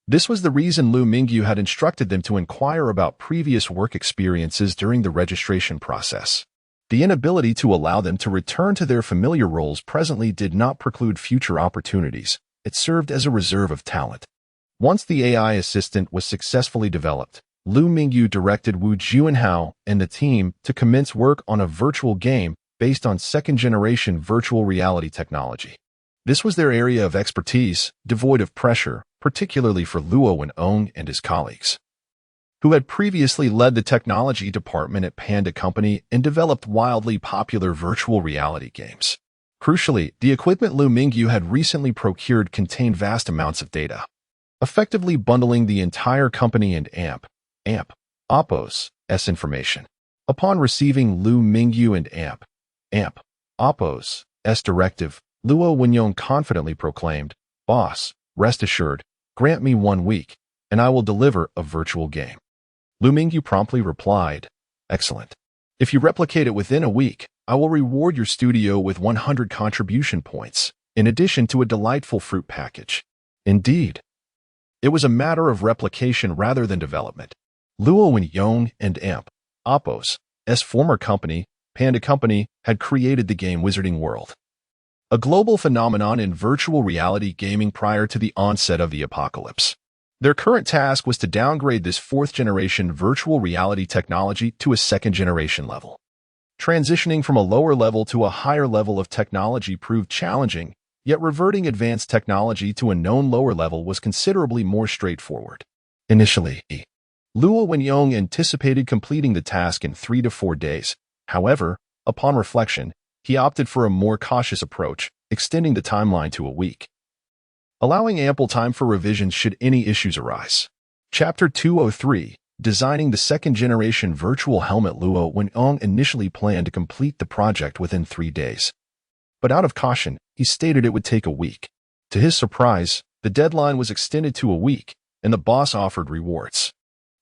A: This was the reason Liu Mingyu had instructed them to inquire about previous work experiences during the registration process. The inability to allow them to return to their familiar roles presently did not preclude future opportunities. It served as a reserve of talent. Once the AI assistant was successfully developed, Liu Mingyu directed Wu Juanhao and the team to commence work on a virtual game based on second-generation virtual reality technology. This was their area of expertise, devoid of pressure, particularly for Luo Wenong and his colleagues, who had previously led the technology department at Panda Company and developed wildly popular virtual reality games. Crucially, the equipment Liu Mingyu had recently procured contained vast amounts of data, effectively bundling the entire company and Oppo's information. Upon receiving Liu Mingyu and Oppo's directive, Luo Wenong confidently proclaimed, "Boss, rest assured, grant me 1 week, and I will deliver a virtual game." Liu Mingyu promptly replied, "Excellent. If you replicate it within a week, I will reward your studio with 100 contribution points, in addition to a delightful fruit package." Indeed, it was a matter of replication rather than development. Luo Wenong and Oppo's former company, Panda Company, had created the game Wizarding World, a global phenomenon in virtual reality gaming prior to the onset of the apocalypse. Their current task was to downgrade this fourth-generation virtual reality technology to a second-generation level. Transitioning from a lower level to a higher level of technology proved challenging, yet reverting advanced technology to a known lower level was considerably more straightforward. Initially, Luo Wenong anticipated completing the task in 3 to 4 days. However, upon reflection, he opted for a more cautious approach, extending the timeline to a week, allowing ample time for revisions should any issues arise. Chapter 203, Designing the Second-Generation Virtual Helmet. Luo Wenong initially planned to complete the project within 3 days, but out of caution, he stated it would take a week. To his surprise, the deadline was extended to a week, and the boss offered rewards.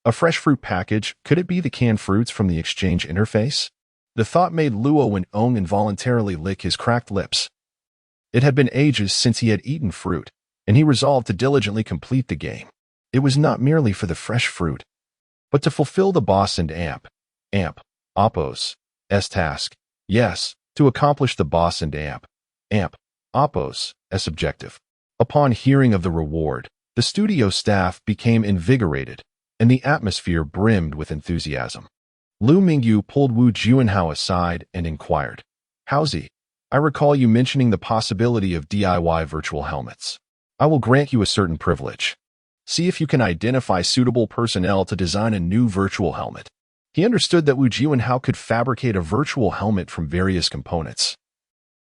A: A fresh fruit package, could it be the canned fruits from the exchange interface? The thought made Luo Wenong involuntarily lick his cracked lips. It had been ages since he had eaten fruit, and he resolved to diligently complete the game. It was not merely for the fresh fruit, but to fulfill the boss and Oppo's task. Yes, to accomplish the boss and Oppo's objective. Upon hearing of the reward, the studio staff became invigorated, and the atmosphere brimmed with enthusiasm. Liu Mingyu pulled Wu Juanhao aside and inquired, "Howzy, I recall you mentioning the possibility of DIY virtual helmets. I will grant you a certain privilege. See if you can identify suitable personnel to design a new virtual helmet." He understood that Wu Juanhao could fabricate a virtual helmet from various components.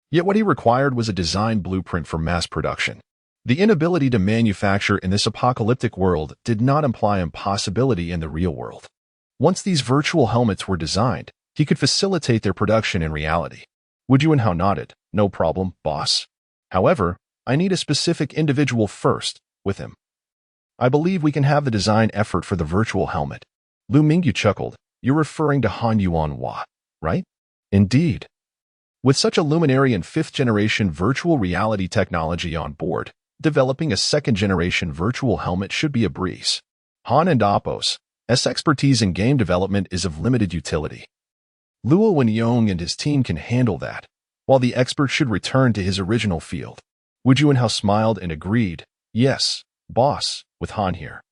A: Yet what he required was a design blueprint for mass production. The inability to manufacture in this apocalyptic world did not imply impossibility in the real world. Once these virtual helmets were designed, he could facilitate their production in reality. Wu Juanhao nodded, "No problem, boss. However, I need a specific individual first, with him. I believe we can have the design effort for the virtual helmet." Liu Mingyu chuckled, "You're referring to Han Yuanhua, right?" "Indeed. With such a luminary and fifth-generation virtual reality technology on board, developing a second-generation virtual helmet should be a breeze. Han and Oppo's expertise in game development is of limited utility. Luo Wenong and his team can handle that, while the expert should return to his original field." Wu Juanhao smiled and agreed, "Yes, boss, with Han here,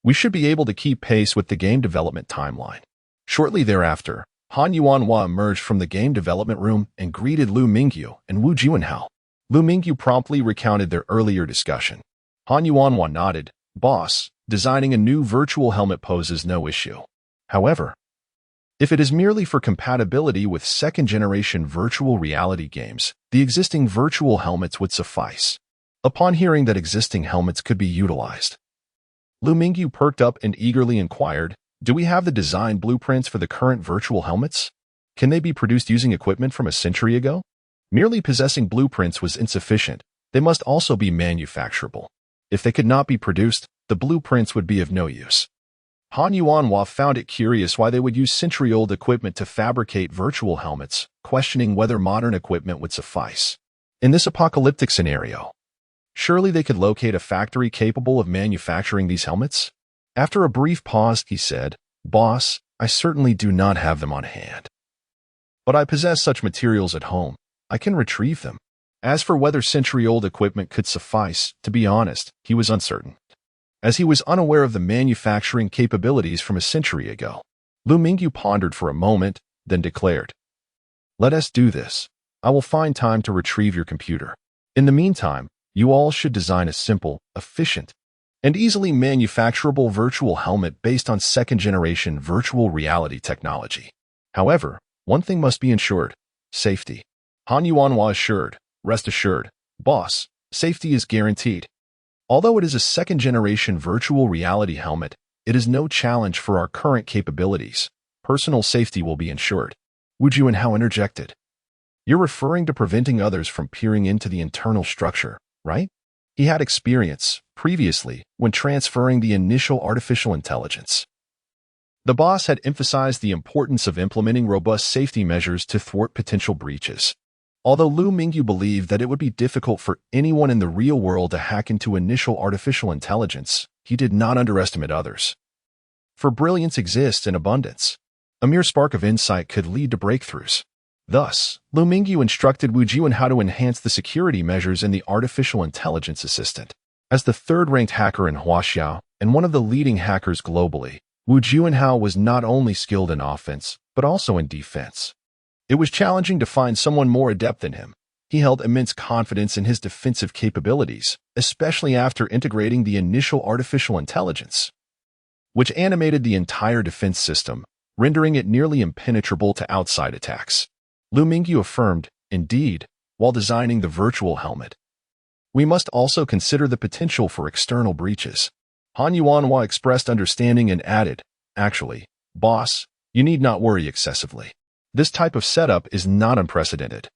A: we should be able to keep pace with the game development timeline." Shortly thereafter, Han Yuanhua emerged from the game development room and greeted Liu Mingyu and Wu Juanhao. Liu Mingyu promptly recounted their earlier discussion. Han Yuanhua nodded. Boss, designing a new virtual helmet poses no issue. However, if it is merely for compatibility with second-generation virtual reality games, the existing virtual helmets would suffice. Upon hearing that existing helmets could be utilized, Liu Mingyu perked up and eagerly inquired, do we have the design blueprints for the current virtual helmets? Can they be produced using equipment from a century ago? Merely possessing blueprints was insufficient. They must also be manufacturable. If they could not be produced, the blueprints would be of no use. Han Yuanhua found it curious why they would use century-old equipment to fabricate virtual helmets, questioning whether modern equipment would suffice. In this apocalyptic scenario, surely they could locate a factory capable of manufacturing these helmets? After a brief pause, he said, Boss, I certainly do not have them on hand. But I possess such materials at home. I can retrieve them. As for whether century-old equipment could suffice, to be honest, he was uncertain, as he was unaware of the manufacturing capabilities from a century ago. Liu Mingyu pondered for a moment, then declared, Let us do this. I will find time to retrieve your computer. In the meantime, you all should design a simple, efficient, and easily manufacturable virtual helmet based on second-generation virtual reality technology. However, one thing must be ensured: safety. Han Yuanhua assured, Rest assured, boss, safety is guaranteed. Although it is a second-generation virtual reality helmet, it is no challenge for our current capabilities. Personal safety will be ensured. Wu Juanhao interjected. You're referring to preventing others from peering into the internal structure, right? He had experience, previously, when transferring the initial artificial intelligence. The boss had emphasized the importance of implementing robust safety measures to thwart potential breaches. Although Liu Mingyu believed that it would be difficult for anyone in the real world to hack into initial artificial intelligence, he did not underestimate others. For brilliance exists in abundance. A mere spark of insight could lead to breakthroughs. Thus, Liu Mingyu instructed Wu Jian how to enhance the security measures in the artificial intelligence assistant. As the third-ranked hacker in Huaxiao and one of the leading hackers globally, Wu Juanhao was not only skilled in offense, but also in defense. It was challenging to find someone more adept than him. He held immense confidence in his defensive capabilities, especially after integrating the initial artificial intelligence, which animated the entire defense system, rendering it nearly impenetrable to outside attacks. Liu Mingyu affirmed, indeed, while designing the virtual helmet, we must also consider the potential for external breaches. Han Yuanhua expressed understanding and added, actually, boss, you need not worry excessively. This type of setup is not unprecedented.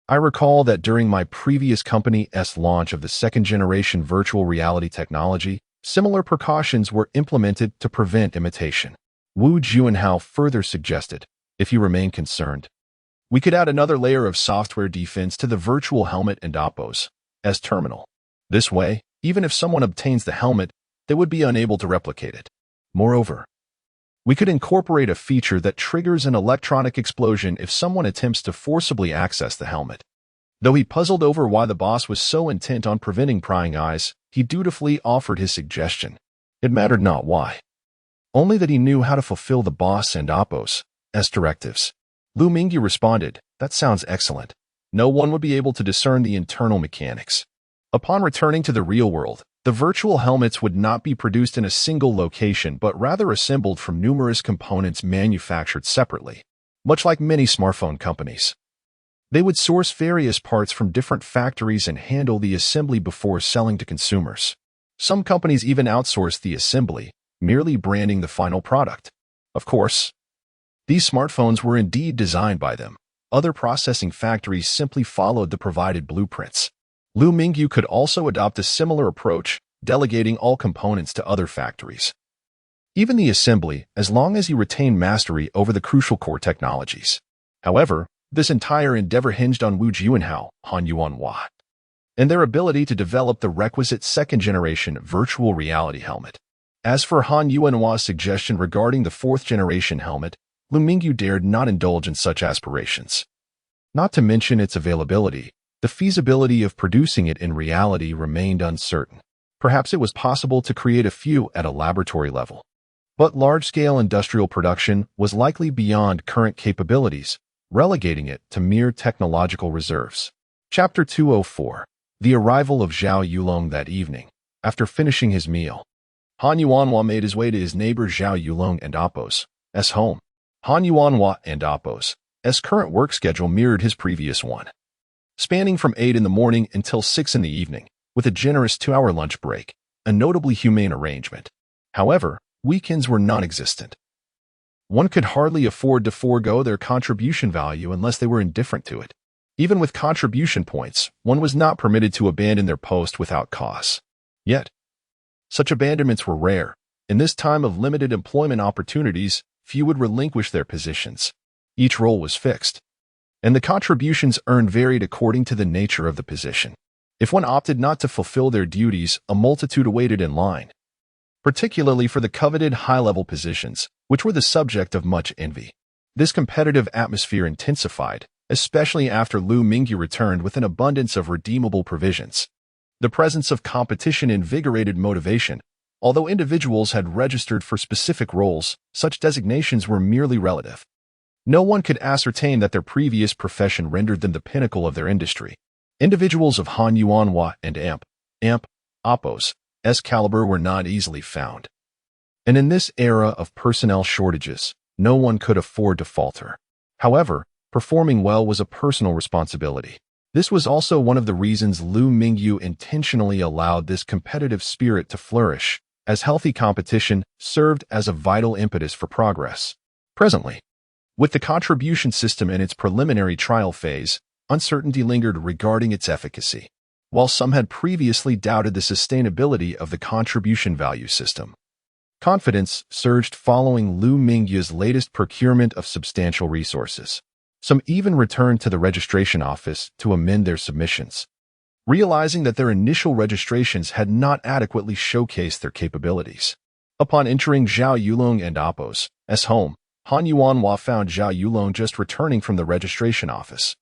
A: I recall that during my previous company's launch of the second-generation virtual reality technology, similar precautions were implemented to prevent imitation. Wu Juanhao further suggested, if you remain concerned, we could add another layer of software defense to the virtual helmet and Oppo's as terminal. This way, even if someone obtains the helmet, they would be unable to replicate it. Moreover, we could incorporate a feature that triggers an electronic explosion if someone attempts to forcibly access the helmet. Though he puzzled over why the boss was so intent on preventing prying eyes, he dutifully offered his suggestion. It mattered not why, only that he knew how to fulfill the boss and Oppo's directives. Liu Mingyu responded, that sounds excellent. No one would be able to discern the internal mechanics. Upon returning to the real world, the virtual helmets would not be produced in a single location but rather assembled from numerous components manufactured separately, much like many smartphone companies. They would source various parts from different factories and handle the assembly before selling to consumers. Some companies even outsource the assembly, merely branding the final product. Of course, these smartphones were indeed designed by them. Other processing factories simply followed the provided blueprints. Liu Mingyu could also adopt a similar approach, delegating all components to other factories, even the assembly, as long as he retained mastery over the crucial core technologies. However, this entire endeavor hinged on Wu Juanhao, Han Yuanhua, and their ability to develop the requisite second-generation virtual reality helmet. As for Han Yuanhua's suggestion regarding the fourth-generation helmet, Liu Mingyu dared not indulge in such aspirations. Not to mention its availability, the feasibility of producing it in reality remained uncertain. Perhaps it was possible to create a few at a laboratory level, but large-scale industrial production was likely beyond current capabilities, relegating it to mere technological reserves. Chapter 204. The arrival of Zhao Yulong that evening. After finishing his meal, Han Yuanhua made his way to his neighbor Zhao Yulong and Appo's home. Han Yuanhua and Appo's current work schedule mirrored his previous one, spanning from 8 in the morning until 6 in the evening, with a generous 2-hour lunch break, a notably humane arrangement. However, weekends were non-existent. One could hardly afford to forego their contribution value unless they were indifferent to it. Even with contribution points, one was not permitted to abandon their post without cause. Yet, such abandonments were rare. In this time of limited employment opportunities, few would relinquish their positions. Each role was fixed, and the contributions earned varied according to the nature of the position. If one opted not to fulfill their duties, a multitude awaited in line, particularly for the coveted high-level positions, which were the subject of much envy. This competitive atmosphere intensified, especially after Liu Mingyu returned with an abundance of redeemable provisions. The presence of competition invigorated motivation. Although individuals had registered for specific roles, such designations were merely relative. No one could ascertain that their previous profession rendered them the pinnacle of their industry. Individuals of Han Yuanhua and Appo's caliber were not easily found. And in this era of personnel shortages, no one could afford to falter. However, performing well was a personal responsibility. This was also one of the reasons Liu Mingyu intentionally allowed this competitive spirit to flourish, as healthy competition served as a vital impetus for progress. Presently, with the contribution system in its preliminary trial phase, uncertainty lingered regarding its efficacy. While some had previously doubted the sustainability of the contribution value system, confidence surged following Liu Mingyu's latest procurement of substantial resources. Some even returned to the registration office to amend their submissions, realizing that their initial registrations had not adequately showcased their capabilities. Upon entering Zhao Yulong and Appo's home, Han Yuanhua found Zhao Yulong just returning from the registration office,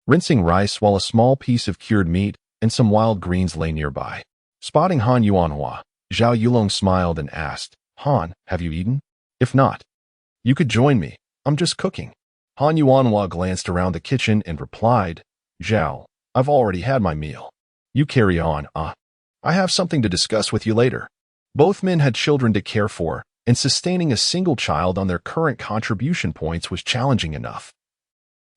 A: rinsing rice while a small piece of cured meat and some wild greens lay nearby. Spotting Han Yuanhua, Zhao Yulong smiled and asked, "Han, have you eaten? If not, you could join me. I'm just cooking." Han Yuanhua glanced around the kitchen and replied, "Zhao, I've already had my meal. You carry on, I have something to discuss with you later." Both men had children to care for, and sustaining a single child on their current contribution points was challenging enough.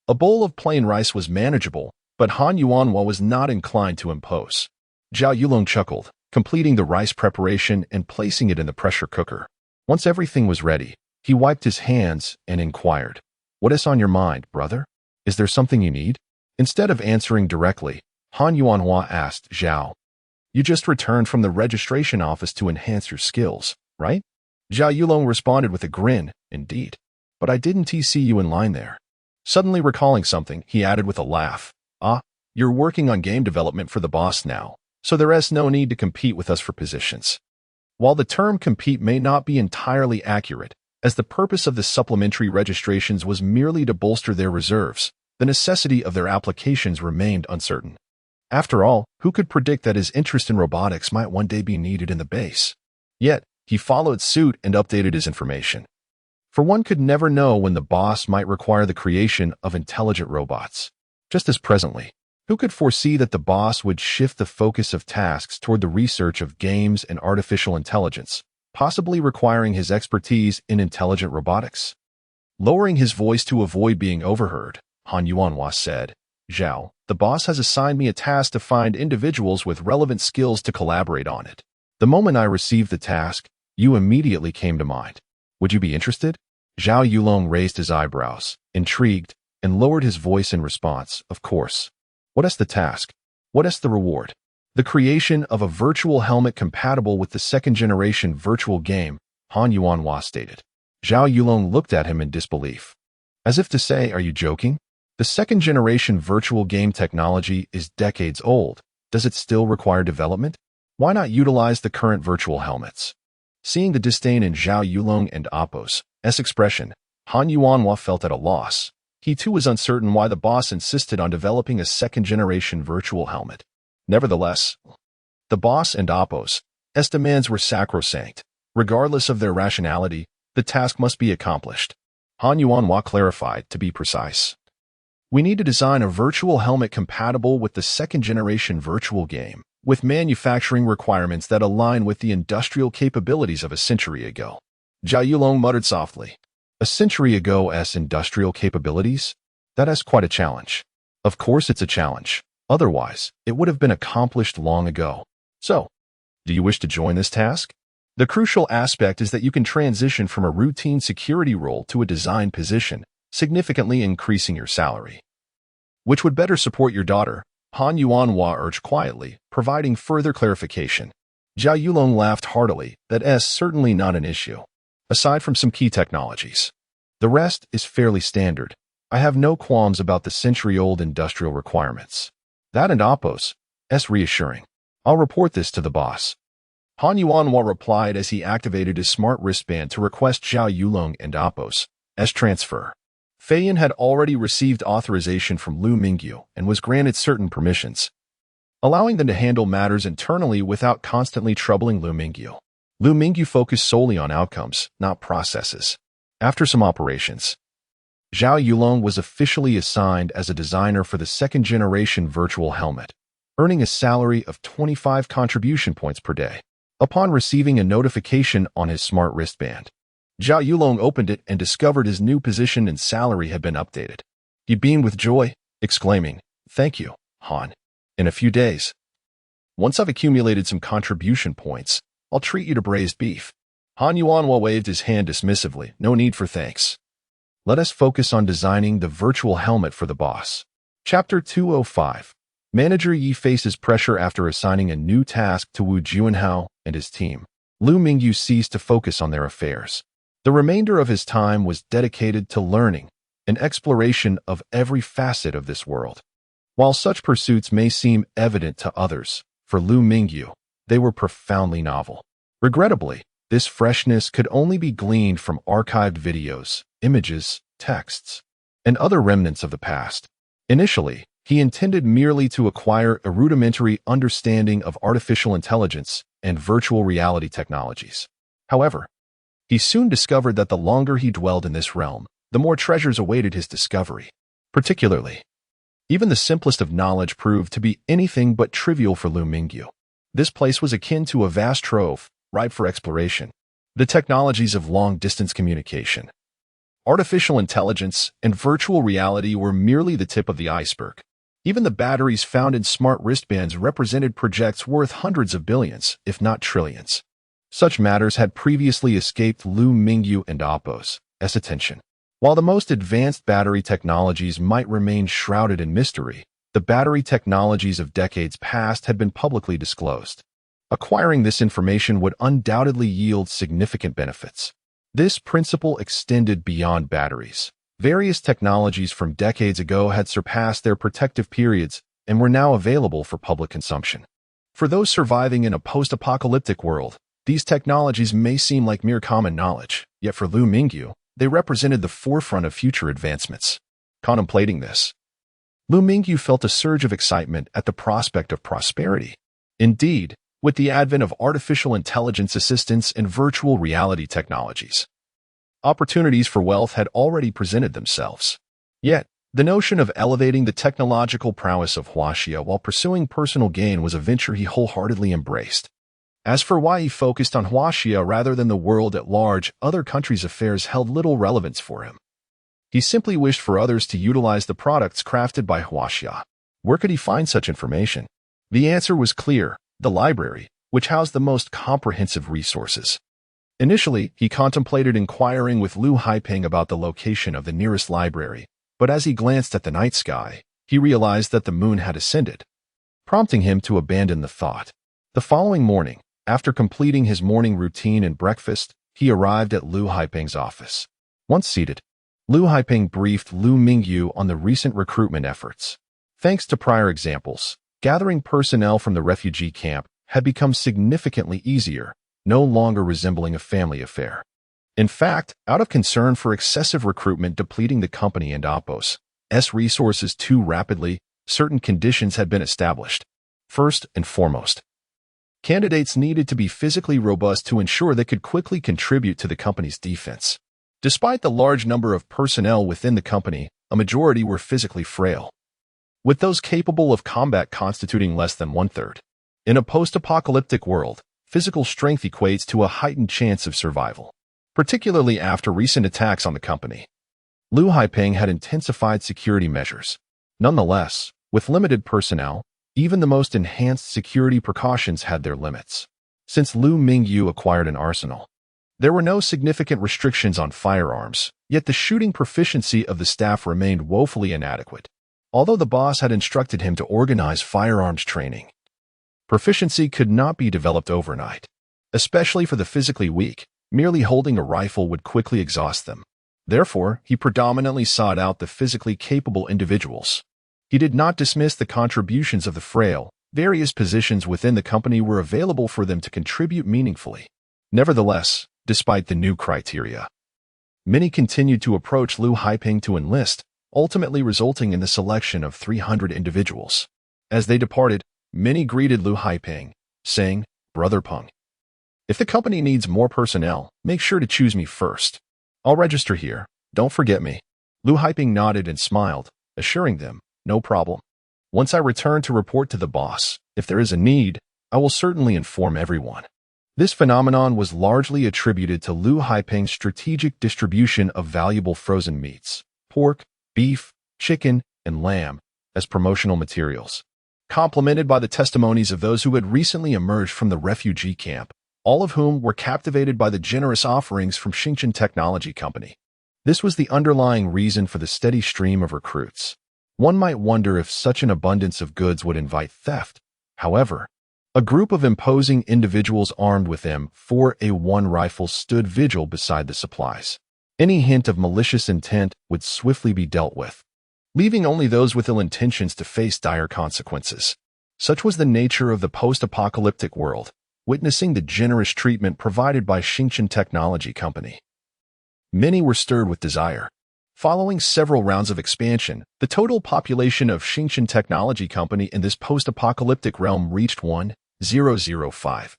A: A bowl of plain rice was manageable, but Han Yuanhua was not inclined to impose. Zhao Yulong chuckled, completing the rice preparation and placing it in the pressure cooker. Once everything was ready, he wiped his hands and inquired, "What is on your mind, brother? Is there something you need?" Instead of answering directly, Han Yuanhua asked Zhao, "You just returned from the registration office to enhance your skills, right?" Zhao Yulong responded with a grin, "Indeed. But I didn't see you in line there." Suddenly recalling something, he added with a laugh, "You're working on game development for the boss now, so there is no need to compete with us for positions." While the term compete may not be entirely accurate, as the purpose of the supplementary registrations was merely to bolster their reserves, the necessity of their applications remained uncertain. After all, who could predict that his interest in robotics might one day be needed in the base? Yet, he followed suit and updated his information. For one could never know when the boss might require the creation of intelligent robots. Just as presently, who could foresee that the boss would shift the focus of tasks toward the research of games and artificial intelligence, possibly requiring his expertise in intelligent robotics? Lowering his voice to avoid being overheard, Han Yuanhua said, "Zhao, the boss has assigned me a task to find individuals with relevant skills to collaborate on it. The moment I received the task, you immediately came to mind. Would you be interested?" Zhao Yulong raised his eyebrows, intrigued, and lowered his voice in response, "Of course. What is the task? What is the reward?" "The creation of a virtual helmet compatible with the second-generation virtual game," Han Yuanhua stated. Zhao Yulong looked at him in disbelief, as if to say, "Are you joking? The second-generation virtual game technology is decades old. Does it still require development? Why not utilize the current virtual helmets?" Seeing the disdain in Zhao Yulong and Appo's expression, Han Yuanhua felt at a loss. He too was uncertain why the boss insisted on developing a second-generation virtual helmet. Nevertheless, the boss and Appo's demands were sacrosanct. Regardless of their rationality, the task must be accomplished. Han Yuanhua clarified, "To be precise, We need to design a virtual helmet compatible with the second-generation virtual game, with manufacturing requirements that align with the industrial capabilities of a century ago. Zhao Yulong muttered softly. A century ago's industrial capabilities? That is quite a challenge. Of course it's a challenge. Otherwise, it would have been accomplished long ago. So, do you wish to join this task? The crucial aspect is that you can transition from a routine security role to a design position, significantly increasing your salary. Which would better support your daughter? Han Yuanhua urged quietly, providing further clarification. Zhao Yulong laughed heartily. That's certainly not an issue. Aside from some key technologies, the rest is fairly standard. I have no qualms about the century-old industrial requirements. That and Appos. Reassuring. I'll report this to the boss. Han Yuanhua replied as he activated his smart wristband to request Zhao Yulong and Appos' transfer. Feiyan had already received authorization from Liu Mingyu and was granted certain permissions, allowing them to handle matters internally without constantly troubling Liu Mingyu. Liu Mingyu focused solely on outcomes, not processes. After some operations, Zhao Yulong was officially assigned as a designer for the second-generation virtual helmet, earning a salary of 25 contribution points per day. Upon receiving a notification on his smart wristband, Zhao Yulong opened it and discovered his new position and salary had been updated. He beamed with joy, exclaiming, "Thank you, Han. In a few days, once I've accumulated some contribution points, I'll treat you to braised beef." Han Yuanhua waved his hand dismissively. "No need for thanks. Let us focus on designing the virtual helmet for the boss." Chapter 205. Manager Yi faces pressure after assigning a new task to Wu Juanhao and his team. Liu Mingyu ceased to focus on their affairs. The remainder of his time was dedicated to learning and exploration of every facet of this world. While such pursuits may seem evident to others, for Liu Mingyu, they were profoundly novel. Regrettably, this freshness could only be gleaned from archived videos, images, texts, and other remnants of the past. Initially, he intended merely to acquire a rudimentary understanding of artificial intelligence and virtual reality technologies. However, he soon discovered that the longer he dwelled in this realm, the more treasures awaited his discovery. Particularly, even the simplest of knowledge proved to be anything but trivial for Liu Mingyu. This place was akin to a vast trove, ripe for exploration. The technologies of long-distance communication, artificial intelligence, and virtual reality were merely the tip of the iceberg. Even the batteries found in smart wristbands represented projects worth hundreds of billions, if not trillions. Such matters had previously escaped Liu Mingyu and Appos' attention. While the most advanced battery technologies might remain shrouded in mystery, the battery technologies of decades past had been publicly disclosed. Acquiring this information would undoubtedly yield significant benefits. This principle extended beyond batteries. Various technologies from decades ago had surpassed their protective periods and were now available for public consumption. For those surviving in a post-apocalyptic world, these technologies may seem like mere common knowledge, yet for Liu Mingyu, they represented the forefront of future advancements. Contemplating this, Liu Mingyu felt a surge of excitement at the prospect of prosperity. Indeed, with the advent of artificial intelligence assistance and virtual reality technologies, opportunities for wealth had already presented themselves. Yet, the notion of elevating the technological prowess of Huaxia while pursuing personal gain was a venture he wholeheartedly embraced. As for why he focused on Huaxia rather than the world at large, other countries' affairs held little relevance for him. He simply wished for others to utilize the products crafted by Huaxia. Where could he find such information? The answer was clear: the library, which housed the most comprehensive resources. Initially, he contemplated inquiring with Liu Haiping about the location of the nearest library, but as he glanced at the night sky, he realized that the moon had ascended, prompting him to abandon the thought. The following morning, after completing his morning routine and breakfast, he arrived at Liu Haiping's office. Once seated, Liu Haiping briefed Liu Mingyu on the recent recruitment efforts. Thanks to prior examples, gathering personnel from the refugee camp had become significantly easier, no longer resembling a family affair. In fact, out of concern for excessive recruitment depleting the company and Appos' resources too rapidly, certain conditions had been established. First and foremost, candidates needed to be physically robust to ensure they could quickly contribute to the company's defense. Despite the large number of personnel within the company, a majority were physically frail, with those capable of combat constituting less than one-third. In a post-apocalyptic world, physical strength equates to a heightened chance of survival, particularly after recent attacks on the company. Liu Haiping had intensified security measures. Nonetheless, with limited personnel, even the most enhanced security precautions had their limits. Since Liu Mingyu acquired an arsenal, there were no significant restrictions on firearms, yet the shooting proficiency of the staff remained woefully inadequate. Although the boss had instructed him to organize firearms training, proficiency could not be developed overnight. Especially for the physically weak, merely holding a rifle would quickly exhaust them. Therefore, he predominantly sought out the physically capable individuals. He did not dismiss the contributions of the frail. Various positions within the company were available for them to contribute meaningfully. Nevertheless, despite the new criteria, many continued to approach Liu Haiping to enlist, ultimately resulting in the selection of 300 individuals. As they departed, many greeted Liu Haiping, saying, "Brother Peng, if the company needs more personnel, make sure to choose me first. I'll register here. Don't forget me." Liu Haiping nodded and smiled, assuring them, "No problem. Once I return to report to the boss, if there is a need, I will certainly inform everyone." This phenomenon was largely attributed to Liu Haiping's strategic distribution of valuable frozen meats, pork, beef, chicken, and lamb, as promotional materials, complemented by the testimonies of those who had recently emerged from the refugee camp, all of whom were captivated by the generous offerings from Xingchen Technology Company. This was the underlying reason for the steady stream of recruits. One might wonder if such an abundance of goods would invite theft. However, a group of imposing individuals armed with M4A1 rifles stood vigil beside the supplies. Any hint of malicious intent would swiftly be dealt with, leaving only those with ill intentions to face dire consequences. Such was the nature of the post-apocalyptic world, witnessing the generous treatment provided by Xingchen Technology Company. Many were stirred with desire. Following several rounds of expansion, the total population of Xingchen Technology Company in this post-apocalyptic realm reached 1,005,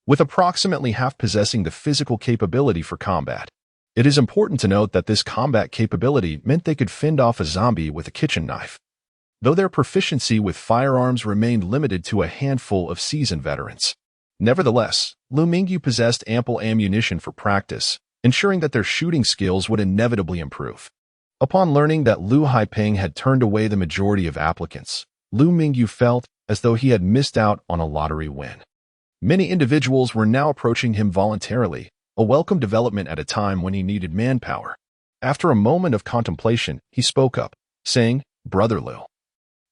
A: with approximately half possessing the physical capability for combat. It is important to note that this combat capability meant they could fend off a zombie with a kitchen knife, though their proficiency with firearms remained limited to a handful of seasoned veterans. Nevertheless, Liu Mingyu possessed ample ammunition for practice, ensuring that their shooting skills would inevitably improve. Upon learning that Liu Haiping had turned away the majority of applicants, Liu Mingyu felt as though he had missed out on a lottery win. Many individuals were now approaching him voluntarily, a welcome development at a time when he needed manpower. After a moment of contemplation, he spoke up, saying, "Brother Liu,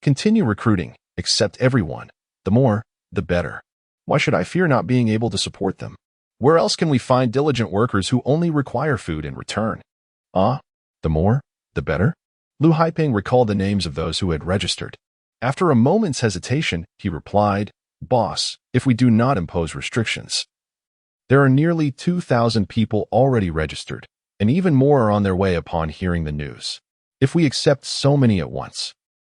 A: continue recruiting, accept everyone. The more, the better. Why should I fear not being able to support them? Where else can we find diligent workers who only require food in return?" The more, the better? Liu Haiping recalled the names of those who had registered. After a moment's hesitation, he replied, "Boss, if we do not impose restrictions, there are nearly 2,000 people already registered, and even more are on their way upon hearing the news. If we accept so many at once,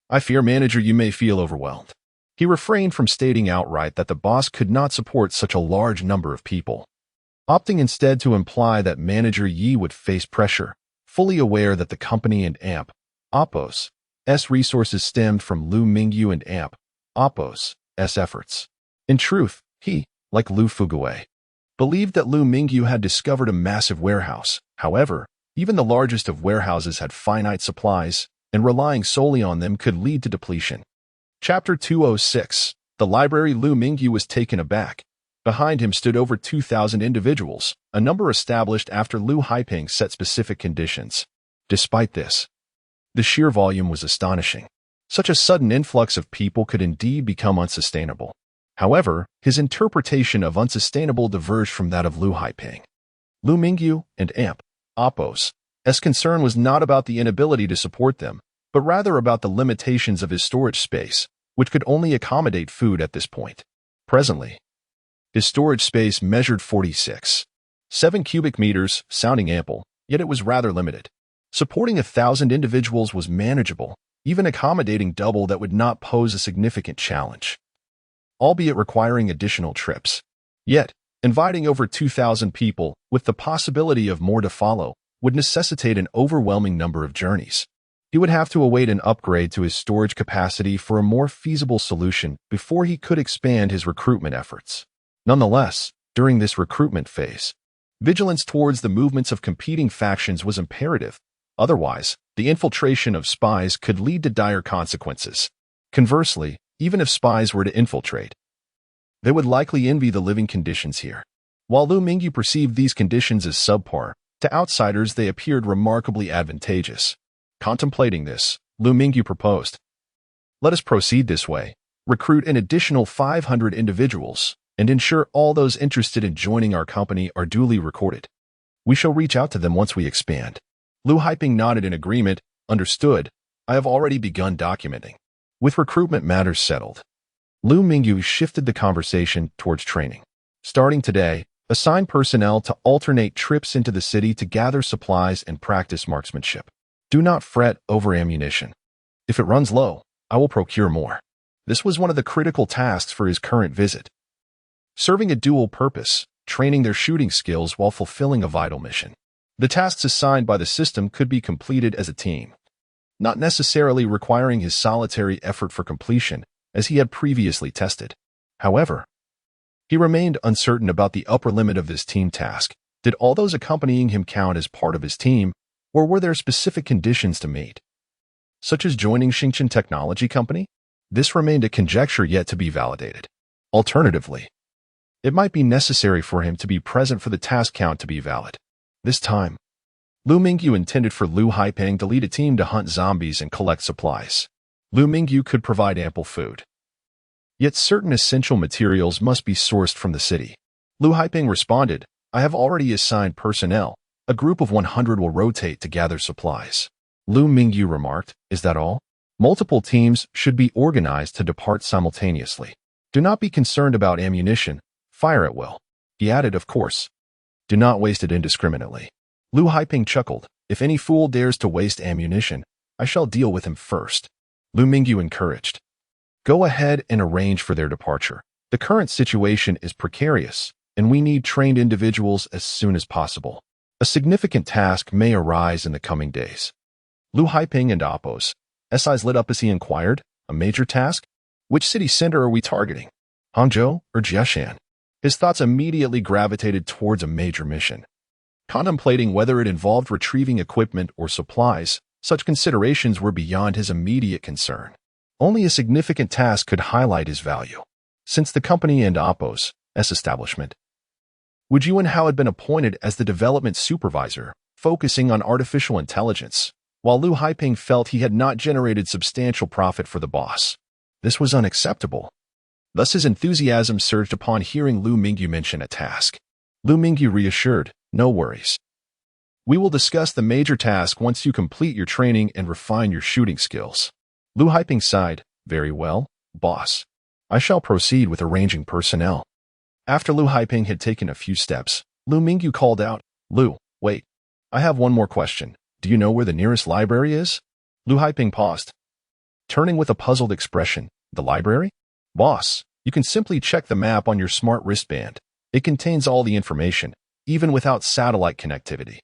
A: I fear, manager, you may feel overwhelmed." He refrained from stating outright that the boss could not support such a large number of people, opting instead to imply that manager Yi would face pressure, fully aware that the company and AMP, Oppos, S resources stemmed from Liu Mingyu and AMP, Oppos, S efforts. In truth, he, like Liu Fuguei, believed that Liu Mingyu had discovered a massive warehouse. However, even the largest of warehouses had finite supplies, and relying solely on them could lead to depletion. Chapter 206. The library. Liu Mingyu was taken aback. Behind him stood over 2,000 individuals, a number established after Liu Haiping set specific conditions. Despite this, the sheer volume was astonishing. Such a sudden influx of people could indeed become unsustainable. However, his interpretation of unsustainable diverged from that of Liu Haiping. Liu Mingyu and AMP, Oppos, S concern was not about the inability to support them, but rather about the limitations of his storage space, which could only accommodate food at this point. Presently, his storage space measured 46.7 cubic meters, sounding ample, yet it was rather limited. Supporting 1,000 individuals was manageable, even accommodating double that would not pose a significant challenge, albeit requiring additional trips. Yet, inviting over 2,000 people, with the possibility of more to follow, would necessitate an overwhelming number of journeys. He would have to await an upgrade to his storage capacity for a more feasible solution before he could expand his recruitment efforts. Nonetheless, during this recruitment phase, vigilance towards the movements of competing factions was imperative. Otherwise, the infiltration of spies could lead to dire consequences. Conversely, even if spies were to infiltrate, they would likely envy the living conditions here. While Liu Mingyu perceived these conditions as subpar, to outsiders they appeared remarkably advantageous. Contemplating this, Liu Mingyu proposed, "Let us proceed this way, recruit an additional 500 individuals, and ensure all those interested in joining our company are duly recorded. We shall reach out to them once we expand." Liu Haiping nodded in agreement. "Understood. I have already begun documenting." With recruitment matters settled, Liu Mingyu shifted the conversation towards training. Starting today, assign personnel to alternate trips into the city to gather supplies and practice marksmanship. Do not fret over ammunition. If it runs low, I will procure more. This was one of the critical tasks for his current visit, serving a dual purpose, training their shooting skills while fulfilling a vital mission. The tasks assigned by the system could be completed as a team, not necessarily requiring his solitary effort for completion, as he had previously tested. However, he remained uncertain about the upper limit of this team task. Did all those accompanying him count as part of his team, or were there specific conditions to meet, such as joining Xingchen Technology Company? This remained a conjecture yet to be validated. Alternatively, it might be necessary for him to be present for the task count to be valid. This time, Liu Mingyu intended for Liu Haiping to lead a team to hunt zombies and collect supplies. Liu Mingyu could provide ample food, yet certain essential materials must be sourced from the city. Liu Haiping responded, "I have already assigned personnel. A group of 100 will rotate to gather supplies." Liu Mingyu remarked, "Is that all? Multiple teams should be organized to depart simultaneously. Do not be concerned about ammunition. Fire at will." He added, "Of course, do not waste it indiscriminately." Liu Haiping chuckled, "If any fool dares to waste ammunition, I shall deal with him first." Liu Mingyu encouraged, "Go ahead and arrange for their departure. The current situation is precarious, and we need trained individuals as soon as possible. A significant task may arise in the coming days." Liu Haiping and Appo's eyes lit up as he inquired, "A major task? Which city center are we targeting? Hangzhou or Jiashan?" His thoughts immediately gravitated towards a major mission. Contemplating whether it involved retrieving equipment or supplies, such considerations were beyond his immediate concern. Only a significant task could highlight his value. Since the company and Appo's establishment, Wu Jianhao had been appointed as the development supervisor, focusing on artificial intelligence, while Liu Haiping felt he had not generated substantial profit for the boss. This was unacceptable. Thus his enthusiasm surged upon hearing Liu Mingyu mention a task. Liu Mingyu reassured, "No worries. We will discuss the major task once you complete your training and refine your shooting skills." Liu Haiping sighed, "Very well, boss. I shall proceed with arranging personnel." After Liu Haiping had taken a few steps, Liu Mingyu called out, "Liu, wait. I have one more question. Do you know where the nearest library is?" Liu Haiping paused, turning with a puzzled expression. "The library? Boss, you can simply check the map on your smart wristband. It contains all the information, even without satellite connectivity."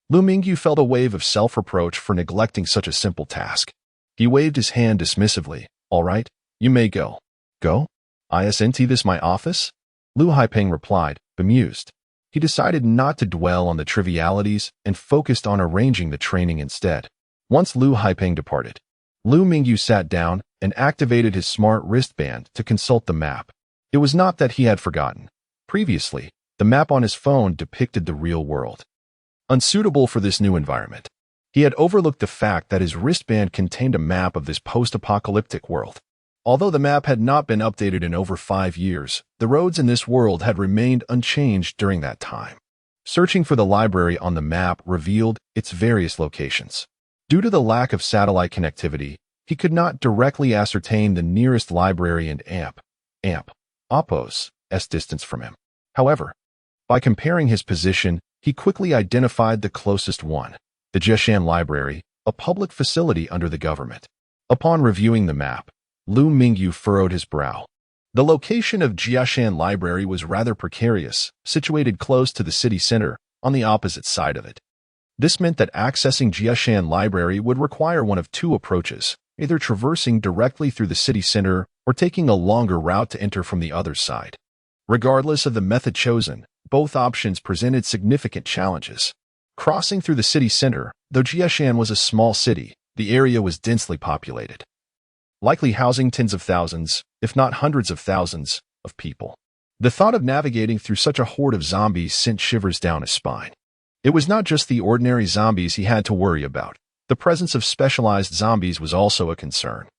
A: Liu Mingyu felt a wave of self-reproach for neglecting such a simple task. He waved his hand dismissively. "All right, you may go." "Go? Isn't this my office?" Liu Haiping replied, bemused. He decided not to dwell on the trivialities and focused on arranging the training instead. Once Liu Haiping departed, Liu Mingyu sat down and activated his smart wristband to consult the map. It was not that he had forgotten. Previously, the map on his phone depicted the real world, unsuitable for this new environment. He had overlooked the fact that his wristband contained a map of this post-apocalyptic world. Although the map had not been updated in over 5 years, the roads in this world had remained unchanged during that time. Searching for the library on the map revealed its various locations. Due to the lack of satellite connectivity, he could not directly ascertain the nearest library and Appo's distance from him. However, by comparing his position, he quickly identified the closest one, the Jiashan Library, a public facility under the government. Upon reviewing the map, Liu Mingyu furrowed his brow. The location of Jiashan Library was rather precarious, situated close to the city center, on the opposite side of it. This meant that accessing Jiashan Library would require one of two approaches, either traversing directly through the city center or taking a longer route to enter from the other side. Regardless of the method chosen, both options presented significant challenges. Crossing through the city center, though Jiashan was a small city, the area was densely populated, likely housing tens of thousands, if not hundreds of thousands, of people. The thought of navigating through such a horde of zombies sent shivers down his spine. It was not just the ordinary zombies he had to worry about. The presence of specialized zombies was also a concern.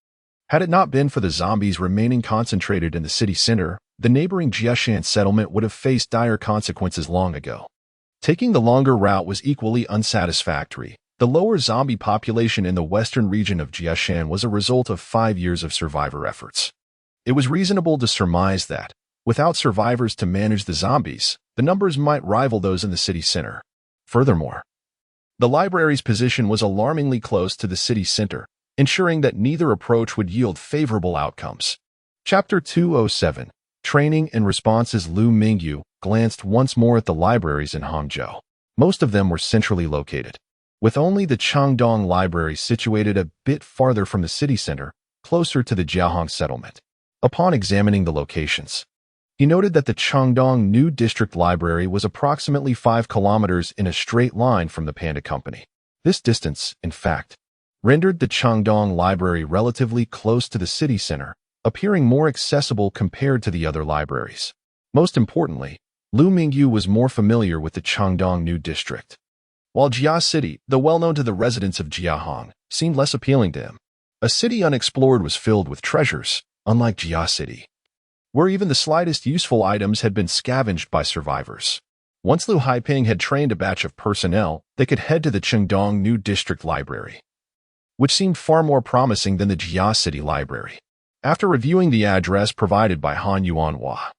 A: Had it not been for the zombies remaining concentrated in the city center, the neighboring Jiashan settlement would have faced dire consequences long ago. Taking the longer route was equally unsatisfactory. The lower zombie population in the western region of Jiashan was a result of 5 years of survivor efforts. It was reasonable to surmise that, without survivors to manage the zombies, the numbers might rival those in the city center. Furthermore, the library's position was alarmingly close to the city center, ensuring that neither approach would yield favorable outcomes. Chapter 207, Training and Responses. Liu Mingyu glanced once more at the libraries in Hangzhou. Most of them were centrally located, with only the Changdong Library situated a bit farther from the city center, closer to the Jiahong settlement. Upon examining the locations, he noted that the Changdong New District Library was approximately 5 kilometers in a straight line from the Panda Company. This distance, in fact, rendered the Changdong Library relatively close to the city center, appearing more accessible compared to the other libraries. Most importantly, Liu Mingyu was more familiar with the Changdong New District. While Jia City, though well known to the residents of Jiahong, seemed less appealing to him. A city unexplored was filled with treasures, unlike Jia City, where even the slightest useful items had been scavenged by survivors. Once Liu Haiping had trained a batch of personnel, they could head to the Changdong New District Library, which seemed far more promising than the Jia City Library. After reviewing the address provided by Han Yuanhua,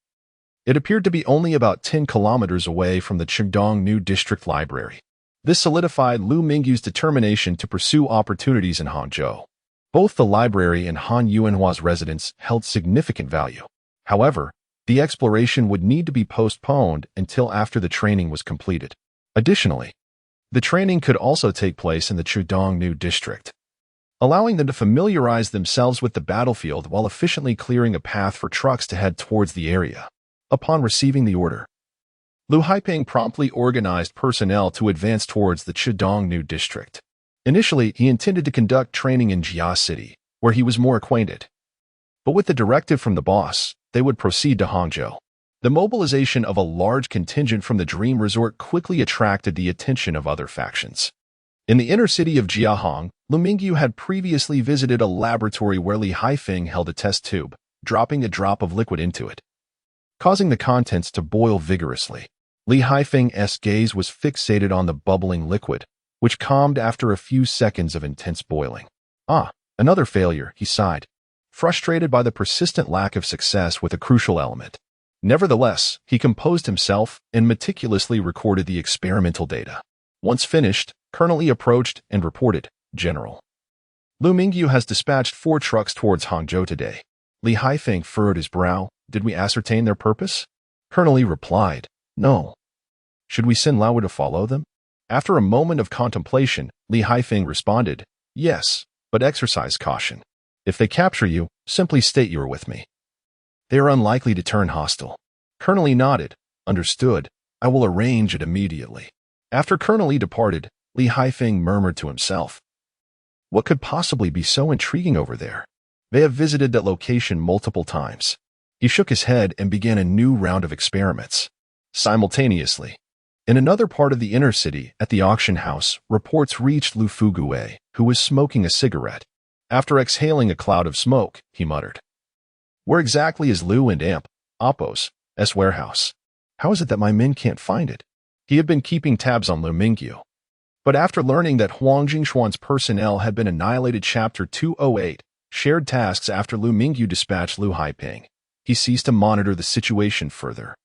A: it appeared to be only about 10 kilometers away from the Changdong New District Library. This solidified Liu Mingyu's determination to pursue opportunities in Hangzhou. Both the library and Han Yuanhua's residence held significant value. However, the exploration would need to be postponed until after the training was completed. Additionally, the training could also take place in the Changdong New District, allowing them to familiarize themselves with the battlefield while efficiently clearing a path for trucks to head towards the area. Upon receiving the order, Liu Haiping promptly organized personnel to advance towards the Changdong New District. Initially, he intended to conduct training in Jia City, where he was more acquainted. But with the directive from the boss, they would proceed to Hangzhou. The mobilization of a large contingent from the Dream Resort quickly attracted the attention of other factions. In the inner city of Jiahong, Liu Mingyu had previously visited a laboratory where Li Haifeng held a test tube, dropping a drop of liquid into it, causing the contents to boil vigorously. Li Haifeng's gaze was fixated on the bubbling liquid, which calmed after a few seconds of intense boiling. Another failure, he sighed, frustrated by the persistent lack of success with a crucial element. Nevertheless, he composed himself and meticulously recorded the experimental data. Once finished, Colonel Li approached and reported, "General, Liu Mingyu has dispatched 4 trucks towards Hangzhou today." Li Haifeng furrowed his brow. "Did we ascertain their purpose?" Colonel Li replied, "No." "Should we send Lao to follow them?" After a moment of contemplation, Li Haifeng responded, "Yes, but exercise caution. If they capture you, simply state you are with me. They are unlikely to turn hostile." Colonel Li nodded. "Understood. I will arrange it immediately." After Colonel Li departed, Li Haifeng murmured to himself, "What could possibly be so intriguing over there? They have visited that location multiple times." He shook his head and began a new round of experiments. Simultaneously, in another part of the inner city, at the auction house, reports reached Lu Fugue, who was smoking a cigarette. After exhaling a cloud of smoke, he muttered, "Where exactly is Liu and Oppo's warehouse? How is it that my men can't find it?" He had been keeping tabs on Liu Mingyu, but after learning that Huang Jingshuan's personnel had been annihilated, Chapter 208, Shared Tasks, after Liu Mingyu dispatched Liu Haiping, he ceased to monitor the situation further.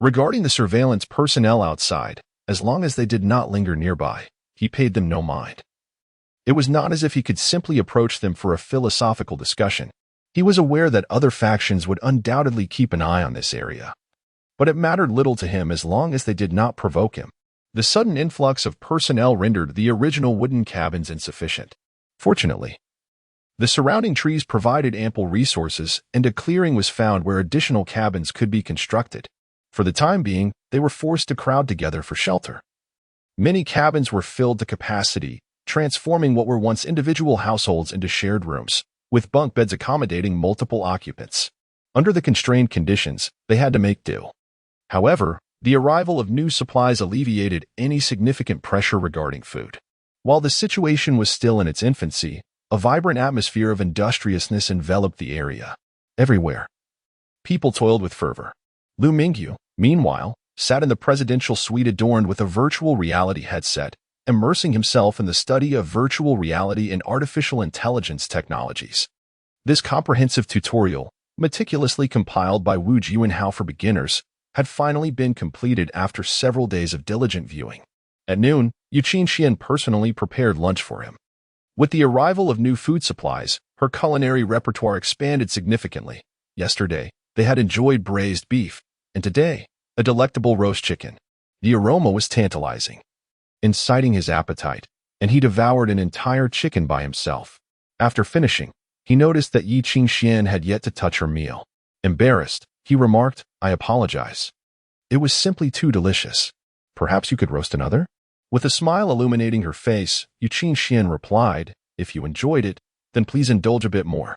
A: Regarding the surveillance personnel outside, as long as they did not linger nearby, he paid them no mind. It was not as if he could simply approach them for a philosophical discussion. He was aware that other factions would undoubtedly keep an eye on this area, but it mattered little to him as long as they did not provoke him. The sudden influx of personnel rendered the original wooden cabins insufficient. Fortunately, the surrounding trees provided ample resources, and a clearing was found where additional cabins could be constructed. For the time being, they were forced to crowd together for shelter. Many cabins were filled to capacity, transforming what were once individual households into shared rooms, with bunk beds accommodating multiple occupants. Under the constrained conditions, they had to make do. However, the arrival of new supplies alleviated any significant pressure regarding food. While the situation was still in its infancy, a vibrant atmosphere of industriousness enveloped the area. Everywhere, people toiled with fervor. Liu Mingyu, meanwhile, sat in the presidential suite adorned with a virtual reality headset, immersing himself in the study of virtual reality and artificial intelligence technologies. This comprehensive tutorial, meticulously compiled by Wu Jianhao for beginners, had finally been completed after several days of diligent viewing. At noon, Yuqin Xian personally prepared lunch for him. With the arrival of new food supplies, her culinary repertoire expanded significantly. Yesterday, they had enjoyed braised beef, and today, a delectable roast chicken. The aroma was tantalizing, inciting his appetite, and he devoured an entire chicken by himself. After finishing, he noticed that Yuqin Xian had yet to touch her meal. Embarrassed, he remarked, "I apologize. It was simply too delicious. Perhaps you could roast another?" With a smile illuminating her face, Yuqin Xian replied, "If you enjoyed it, then please indulge a bit more.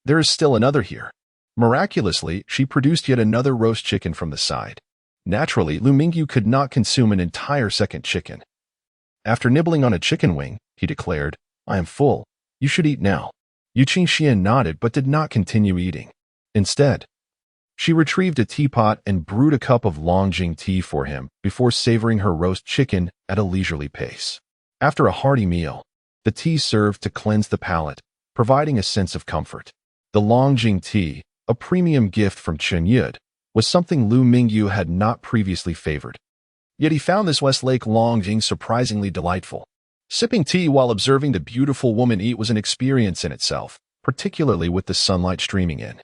A: There is still another here." Miraculously, she produced yet another roast chicken from the side. Naturally, Liu Mingyu could not consume an entire second chicken. After nibbling on a chicken wing, he declared, "I am full. You should eat now." Yuqin Xian nodded but did not continue eating. Instead, she retrieved a teapot and brewed a cup of Longjing tea for him before savoring her roast chicken at a leisurely pace. After a hearty meal, the tea served to cleanse the palate, providing a sense of comfort. The Longjing tea, a premium gift from Chen Yud, was something Liu Mingyu had not previously favored. Yet he found this Westlake Longjing surprisingly delightful. Sipping tea while observing the beautiful woman eat was an experience in itself, particularly with the sunlight streaming in.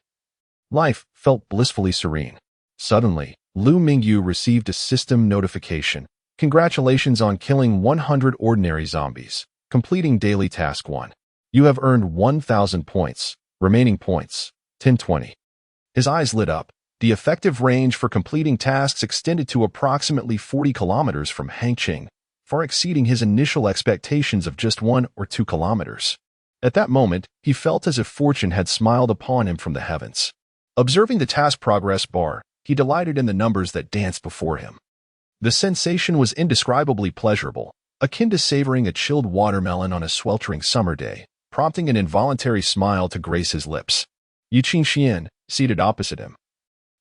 A: Life felt blissfully serene. Suddenly, Liu Mingyu received a system notification. "Congratulations on killing 100 ordinary zombies. Completing daily task 1. You have earned 1,000 points. Remaining points, 1020. His eyes lit up. The effective range for completing tasks extended to approximately 40 kilometers from Hangqing, far exceeding his initial expectations of just 1 or 2 kilometers. At that moment, he felt as if fortune had smiled upon him from the heavens. Observing the task progress bar, he delighted in the numbers that danced before him. The sensation was indescribably pleasurable, akin to savoring a chilled watermelon on a sweltering summer day, prompting an involuntary smile to grace his lips. Yuqin Xian, seated opposite him,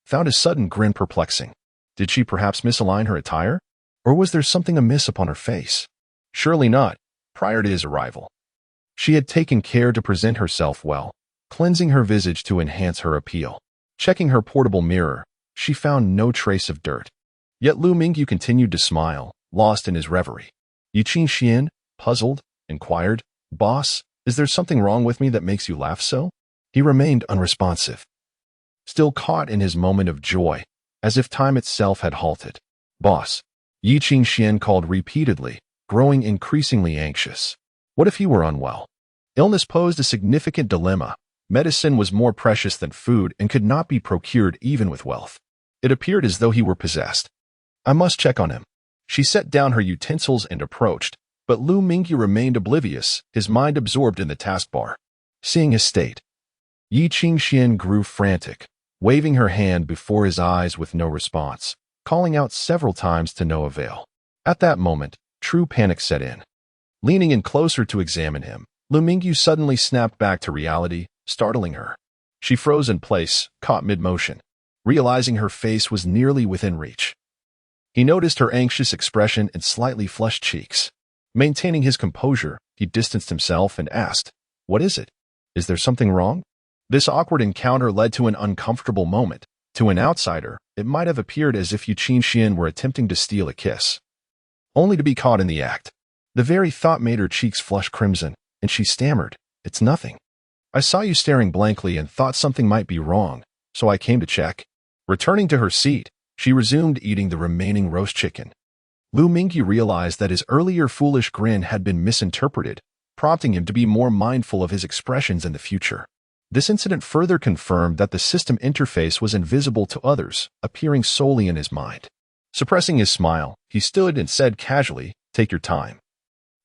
A: found his sudden grin perplexing. Did she perhaps misalign her attire? Or was there something amiss upon her face? Surely not. Prior to his arrival, she had taken care to present herself well, cleansing her visage to enhance her appeal. Checking her portable mirror, she found no trace of dirt. Yet Liu Mingyu continued to smile, lost in his reverie. Yuqin Xian, puzzled, inquired, "Boss, is there something wrong with me that makes you laugh so?" He remained unresponsive, still caught in his moment of joy, as if time itself had halted. "Boss," Yuqin Xian called repeatedly, growing increasingly anxious. What if he were unwell? Illness posed a significant dilemma. Medicine was more precious than food and could not be procured even with wealth. It appeared as though he were possessed. "I must check on him." She set down her utensils and approached, but Liu Mingyu remained oblivious, his mind absorbed in the taskbar. Seeing his state, Yuqin Xian grew frantic, waving her hand before his eyes with no response, calling out several times to no avail. At that moment, true panic set in. Leaning in closer to examine him, Liu Mingyu suddenly snapped back to reality, startling her. She froze in place, caught mid-motion, realizing her face was nearly within reach. He noticed her anxious expression and slightly flushed cheeks. Maintaining his composure, he distanced himself and asked, "What is it? Is there something wrong?" This awkward encounter led to an uncomfortable moment. To an outsider, it might have appeared as if Yuqin Xian were attempting to steal a kiss, only to be caught in the act. The very thought made her cheeks flush crimson, and she stammered, "It's nothing. I saw you staring blankly and thought something might be wrong, so I came to check." Returning to her seat, she resumed eating the remaining roast chicken. Liu Mingyu realized that his earlier foolish grin had been misinterpreted, prompting him to be more mindful of his expressions in the future. This incident further confirmed that the system interface was invisible to others, appearing solely in his mind. Suppressing his smile, he stood and said casually, "Take your time.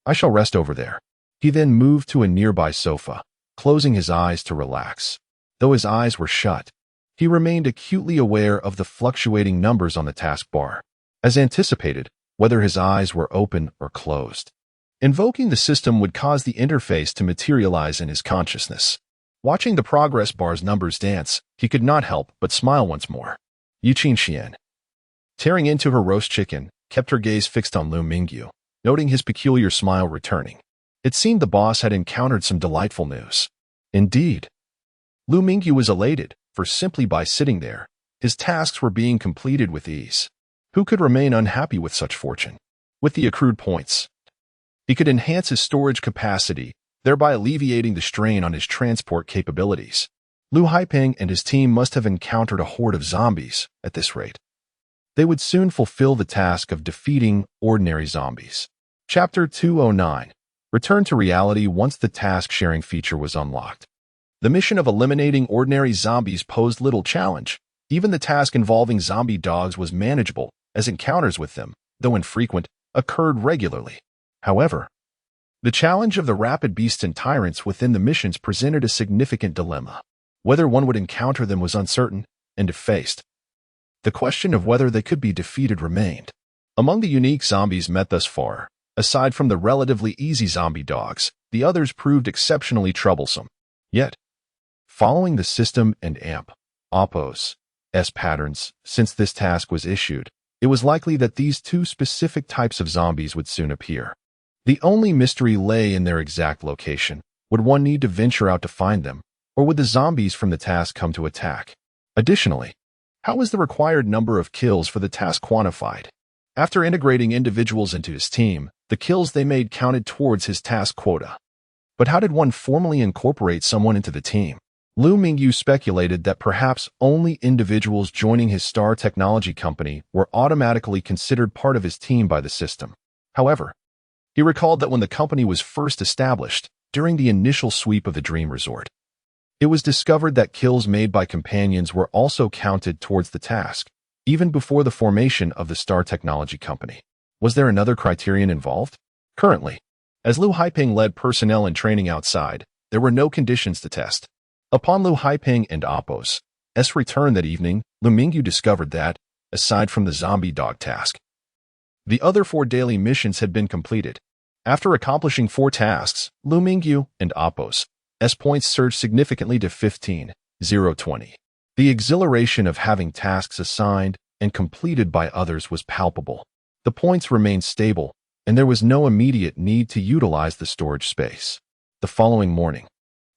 A: I shall rest over there." He then moved to a nearby sofa, closing his eyes to relax. Though his eyes were shut, he remained acutely aware of the fluctuating numbers on the taskbar, as anticipated, whether his eyes were open or closed. Invoking the system would cause the interface to materialize in his consciousness. Watching the progress bar's numbers dance, he could not help but smile once more. Yu Qian, tearing into her roast chicken, kept her gaze fixed on Liu Mingyu, noting his peculiar smile returning. It seemed the boss had encountered some delightful news. Indeed, Liu Mingyu was elated, for simply by sitting there, his tasks were being completed with ease. Who could remain unhappy with such fortune? With the accrued points, he could enhance his storage capacity, thereby alleviating the strain on his transport capabilities. Liu Haiping and his team must have encountered a horde of zombies at this rate. They would soon fulfill the task of defeating ordinary zombies. Chapter 209. Return to reality once the task-sharing feature was unlocked. The mission of eliminating ordinary zombies posed little challenge. Even the task involving zombie dogs was manageable, as encounters with them, though infrequent, occurred regularly. However, the challenge of the rapid beasts and tyrants within the missions presented a significant dilemma. Whether one would encounter them was uncertain, and if faced, the question of whether they could be defeated remained. Among the unique zombies met thus far, aside from the relatively easy zombie dogs, the others proved exceptionally troublesome. Yet, following the system and Oppos's patterns, since this task was issued, it was likely that these two specific types of zombies would soon appear. The only mystery lay in their exact location. Would one need to venture out to find them, or would the zombies from the task come to attack? Additionally, how was the required number of kills for the task quantified? After integrating individuals into his team, the kills they made counted towards his task quota. But how did one formally incorporate someone into the team? Liu Mingyu speculated that perhaps only individuals joining his star technology company were automatically considered part of his team by the system. However, he recalled that when the company was first established, during the initial sweep of the Dream Resort, it was discovered that kills made by companions were also counted towards the task, even before the formation of the Star Technology Company. Was there another criterion involved? Currently, as Liu Haiping led personnel in training outside, there were no conditions to test. Upon Liu Haiping and Oppos's return that evening, Liu Mingyu discovered that, aside from the zombie dog task, the other 4 daily missions had been completed. After accomplishing 4 tasks, Liu Mingyu and Oppos's points surged significantly to 15,020. The exhilaration of having tasks assigned and completed by others was palpable. The points remained stable, and there was no immediate need to utilize the storage space. The following morning,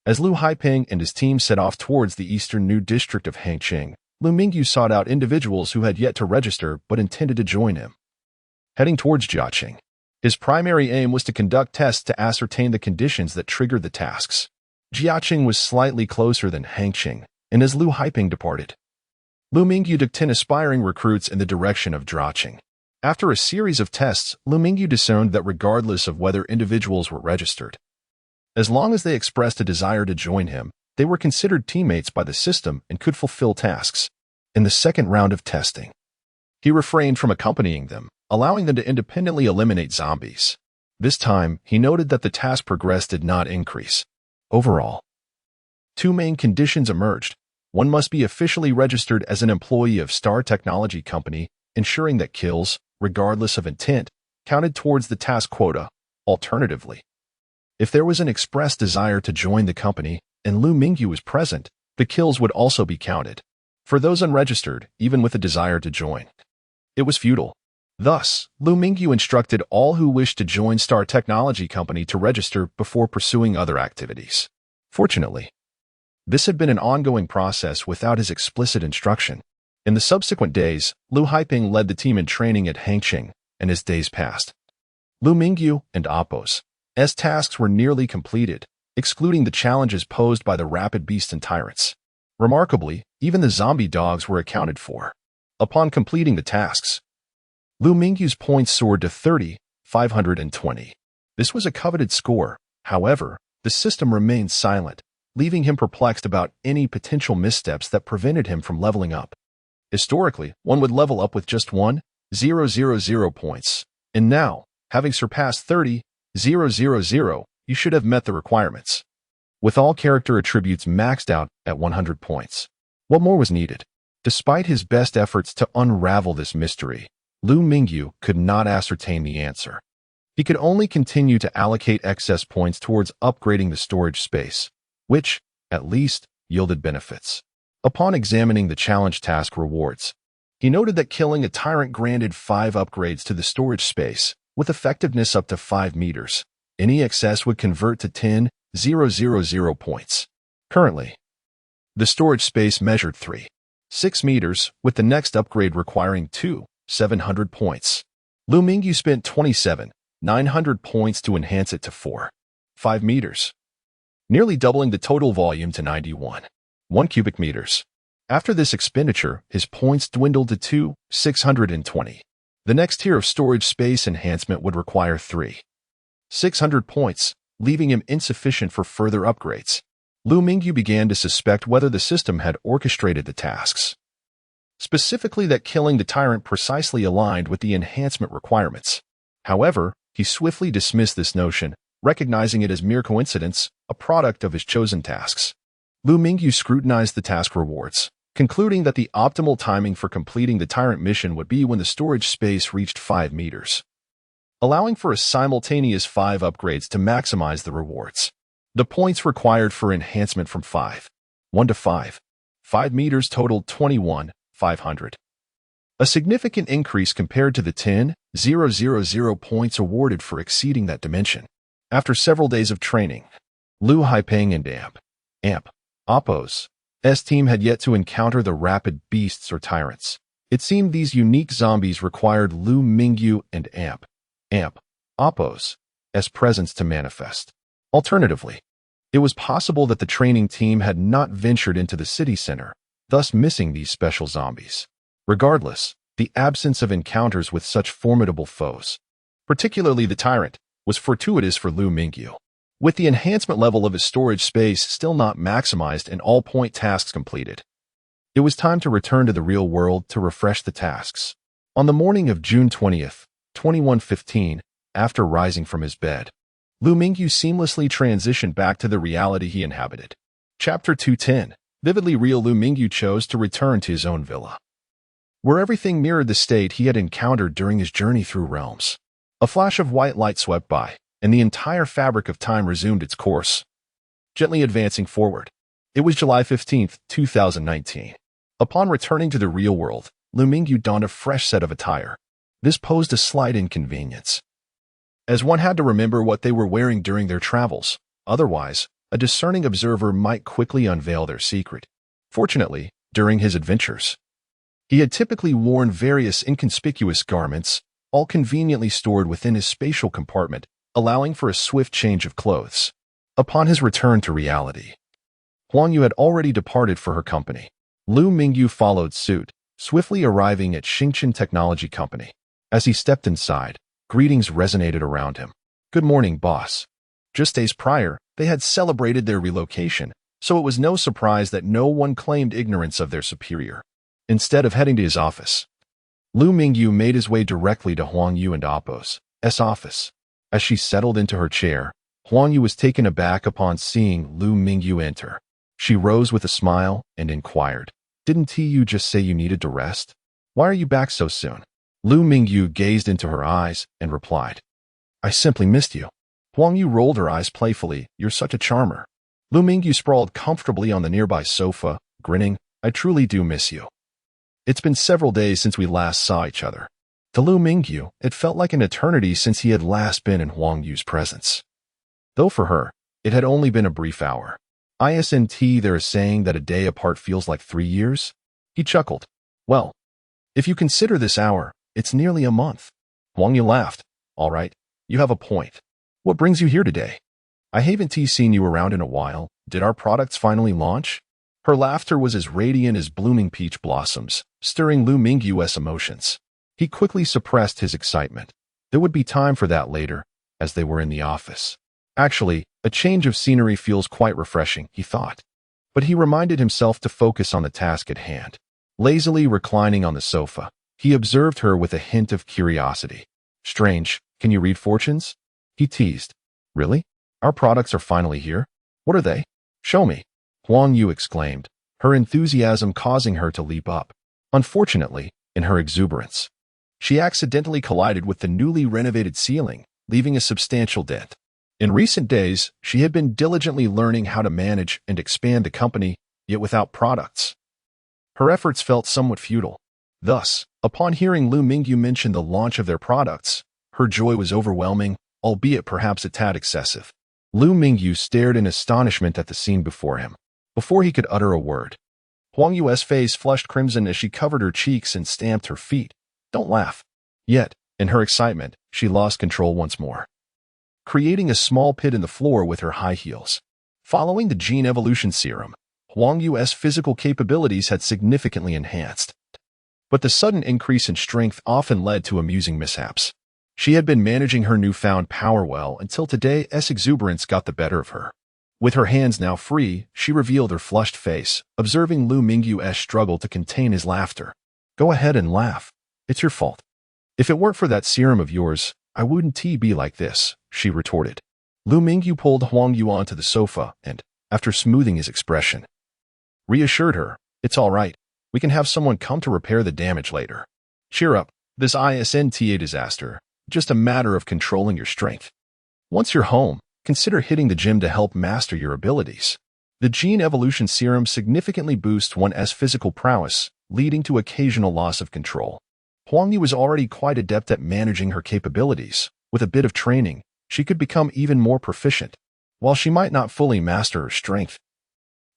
A: as Liu Haiping and his team set off towards the eastern new district of Hangqing, Liu Mingyu sought out individuals who had yet to register but intended to join him. Heading towards Jiaqing, his primary aim was to conduct tests to ascertain the conditions that triggered the tasks. Jiaqing was slightly closer than Hangqing, and as Liu Haiping departed, Liu Mingyu took 10 aspiring recruits in the direction of Jiaqing. After a series of tests, Liu Mingyu discerned that regardless of whether individuals were registered, as long as they expressed a desire to join him, they were considered teammates by the system and could fulfill tasks. In the second round of testing, he refrained from accompanying them, allowing them to independently eliminate zombies. This time, he noted that the task progress did not increase. Overall, 2 main conditions emerged. One must be officially registered as an employee of Star Technology Company, ensuring that kills, regardless of intent, counted towards the task quota. Alternatively, if there was an express desire to join the company and Liu Mingyu was present, the kills would also be counted. For those unregistered, even with a desire to join, it was futile. Thus, Liu Mingyu instructed all who wished to join Star Technology Company to register before pursuing other activities. Fortunately, this had been an ongoing process without his explicit instruction. In the subsequent days, Liu Haiping led the team in training at Hangqing, and as days passed, Liu Mingyu and Oppos's tasks were nearly completed, excluding the challenges posed by the rapid beasts and tyrants. Remarkably, even the zombie dogs were accounted for. Upon completing the tasks, Liu Mingyu's points soared to 30,520. This was a coveted score. However, the system remained silent, leaving him perplexed about any potential missteps that prevented him from leveling up. Historically, one would level up with just 1,000 points. And now, having surpassed 30,000, you should have met the requirements. With all character attributes maxed out at 100 points. What more was needed? Despite his best efforts to unravel this mystery, Liu Mingyu could not ascertain the answer. He could only continue to allocate excess points towards upgrading the storage space, which, at least, yielded benefits. Upon examining the challenge task rewards, he noted that killing a tyrant granted 5 upgrades to the storage space, with effectiveness up to 5 meters. Any excess would convert to 10,000 points. Currently, the storage space measured 3.6 meters, with the next upgrade requiring 2,700 points. Liu Mingyu spent 27,900 points to enhance it to 4.5 meters, nearly doubling the total volume to 91 cubic meters. After this expenditure, his points dwindled to 2,620. The next tier of storage space enhancement would require 3,600 points, leaving him insufficient for further upgrades. Liu Mingyu began to suspect whether the system had orchestrated the tasks, specifically that killing the tyrant precisely aligned with the enhancement requirements. However, he swiftly dismissed this notion, recognizing it as mere coincidence, a product of his chosen tasks. Liu Mingyu scrutinized the task rewards, concluding that the optimal timing for completing the tyrant mission would be when the storage space reached 5 meters, allowing for a simultaneous 5 upgrades to maximize the rewards. The points required for enhancement from 1 to 5 meters totaled 21,500. A significant increase compared to the 10,000 points awarded for exceeding that dimension. After several days of training, Liu Haipeng and Appo's team had yet to encounter the rapid beasts or tyrants. It seemed these unique zombies required Liu Mingyu and Appo's presence to manifest. Alternatively, it was possible that the training team had not ventured into the city center, thus missing these special zombies. Regardless, the absence of encounters with such formidable foes, particularly the tyrant, was fortuitous for Liu Mingyu. With the enhancement level of his storage space still not maximized and all point tasks completed, it was time to return to the real world to refresh the tasks. On the morning of June 20th, 2115, after rising from his bed, Liu Mingyu seamlessly transitioned back to the reality he inhabited. Chapter 210. Vividly real. Liu Mingyu chose to return to his own villa, where everything mirrored the state he had encountered during his journey through realms. A flash of white light swept by, and the entire fabric of time resumed its course, gently advancing forward. It was July 15th, 2019. Upon returning to the real world, Liu Mingyu donned a fresh set of attire. This posed a slight inconvenience, as one had to remember what they were wearing during their travels. Otherwise, a discerning observer might quickly unveil their secret. Fortunately, during his adventures, he had typically worn various inconspicuous garments, all conveniently stored within his spatial compartment, allowing for a swift change of clothes. Upon his return to reality, Huang Yu had already departed for her company. Liu Mingyu followed suit, swiftly arriving at Xingchen Technology Company. As he stepped inside, greetings resonated around him. Good morning, boss. Just days prior, they had celebrated their relocation, so it was no surprise that no one claimed ignorance of their superior. Instead of heading to his office, Liu Mingyu made his way directly to Huang Yu and Appo's office. As she settled into her chair, Huang Yu was taken aback upon seeing Liu Mingyu enter. She rose with a smile and inquired, "Didn't you just say you needed to rest? Why are you back so soon?" Liu Mingyu gazed into her eyes and replied, "I simply missed you." Huang Yu rolled her eyes playfully. "You're such a charmer." Liu Mingyu sprawled comfortably on the nearby sofa, grinning, "I truly do miss you. It's been several days since we last saw each other." To Liu Mingyu, it felt like an eternity since he had last been in Huang Yu's presence. Though for her, it had only been a brief hour. Isn't there a saying that a day apart feels like 3 years? He chuckled. "Well, if you consider this hour, it's nearly a month." Huang Yu laughed. "All right, you have a point. What brings you here today? I haven't seen you around in a while. Did our products finally launch?" Her laughter was as radiant as blooming peach blossoms, stirring Liu Mingyu's emotions. He quickly suppressed his excitement. There would be time for that later, as they were in the office. Actually, a change of scenery feels quite refreshing, he thought. But he reminded himself to focus on the task at hand. Lazily reclining on the sofa, he observed her with a hint of curiosity. Strange, can you read fortunes? He teased. Really? Our products are finally here? What are they? Show me. Huang Yu exclaimed, her enthusiasm causing her to leap up. Unfortunately, in her exuberance, she accidentally collided with the newly renovated ceiling, leaving a substantial dent. In recent days, she had been diligently learning how to manage and expand the company, yet without products. Her efforts felt somewhat futile. Thus, upon hearing Liu Mingyu mention the launch of their products, her joy was overwhelming, albeit perhaps a tad excessive. Liu Mingyu stared in astonishment at the scene before him. Before he could utter a word, Huang Yu's face flushed crimson as she covered her cheeks and stamped her feet. Don't laugh. Yet, in her excitement, she lost control once more, creating a small pit in the floor with her high heels. Following the gene evolution serum, Huang Yu's physical capabilities had significantly enhanced. But the sudden increase in strength often led to amusing mishaps. She had been managing her newfound power well until today's exuberance got the better of her. With her hands now free, she revealed her flushed face, observing Liu Mingyu's struggle to contain his laughter. Go ahead and laugh. It's your fault. If it weren't for that serum of yours, I wouldn't be like this, she retorted. Liu Mingyu pulled Huang Yu onto the sofa and, after smoothing his expression, reassured her, it's all right. We can have someone come to repair the damage later. Cheer up. This isn't a disaster. Just a matter of controlling your strength. Once you're home, consider hitting the gym to help master your abilities. The gene evolution serum significantly boosts one's physical prowess, leading to occasional loss of control. Huang Yu was already quite adept at managing her capabilities. With a bit of training, she could become even more proficient. While she might not fully master her strength,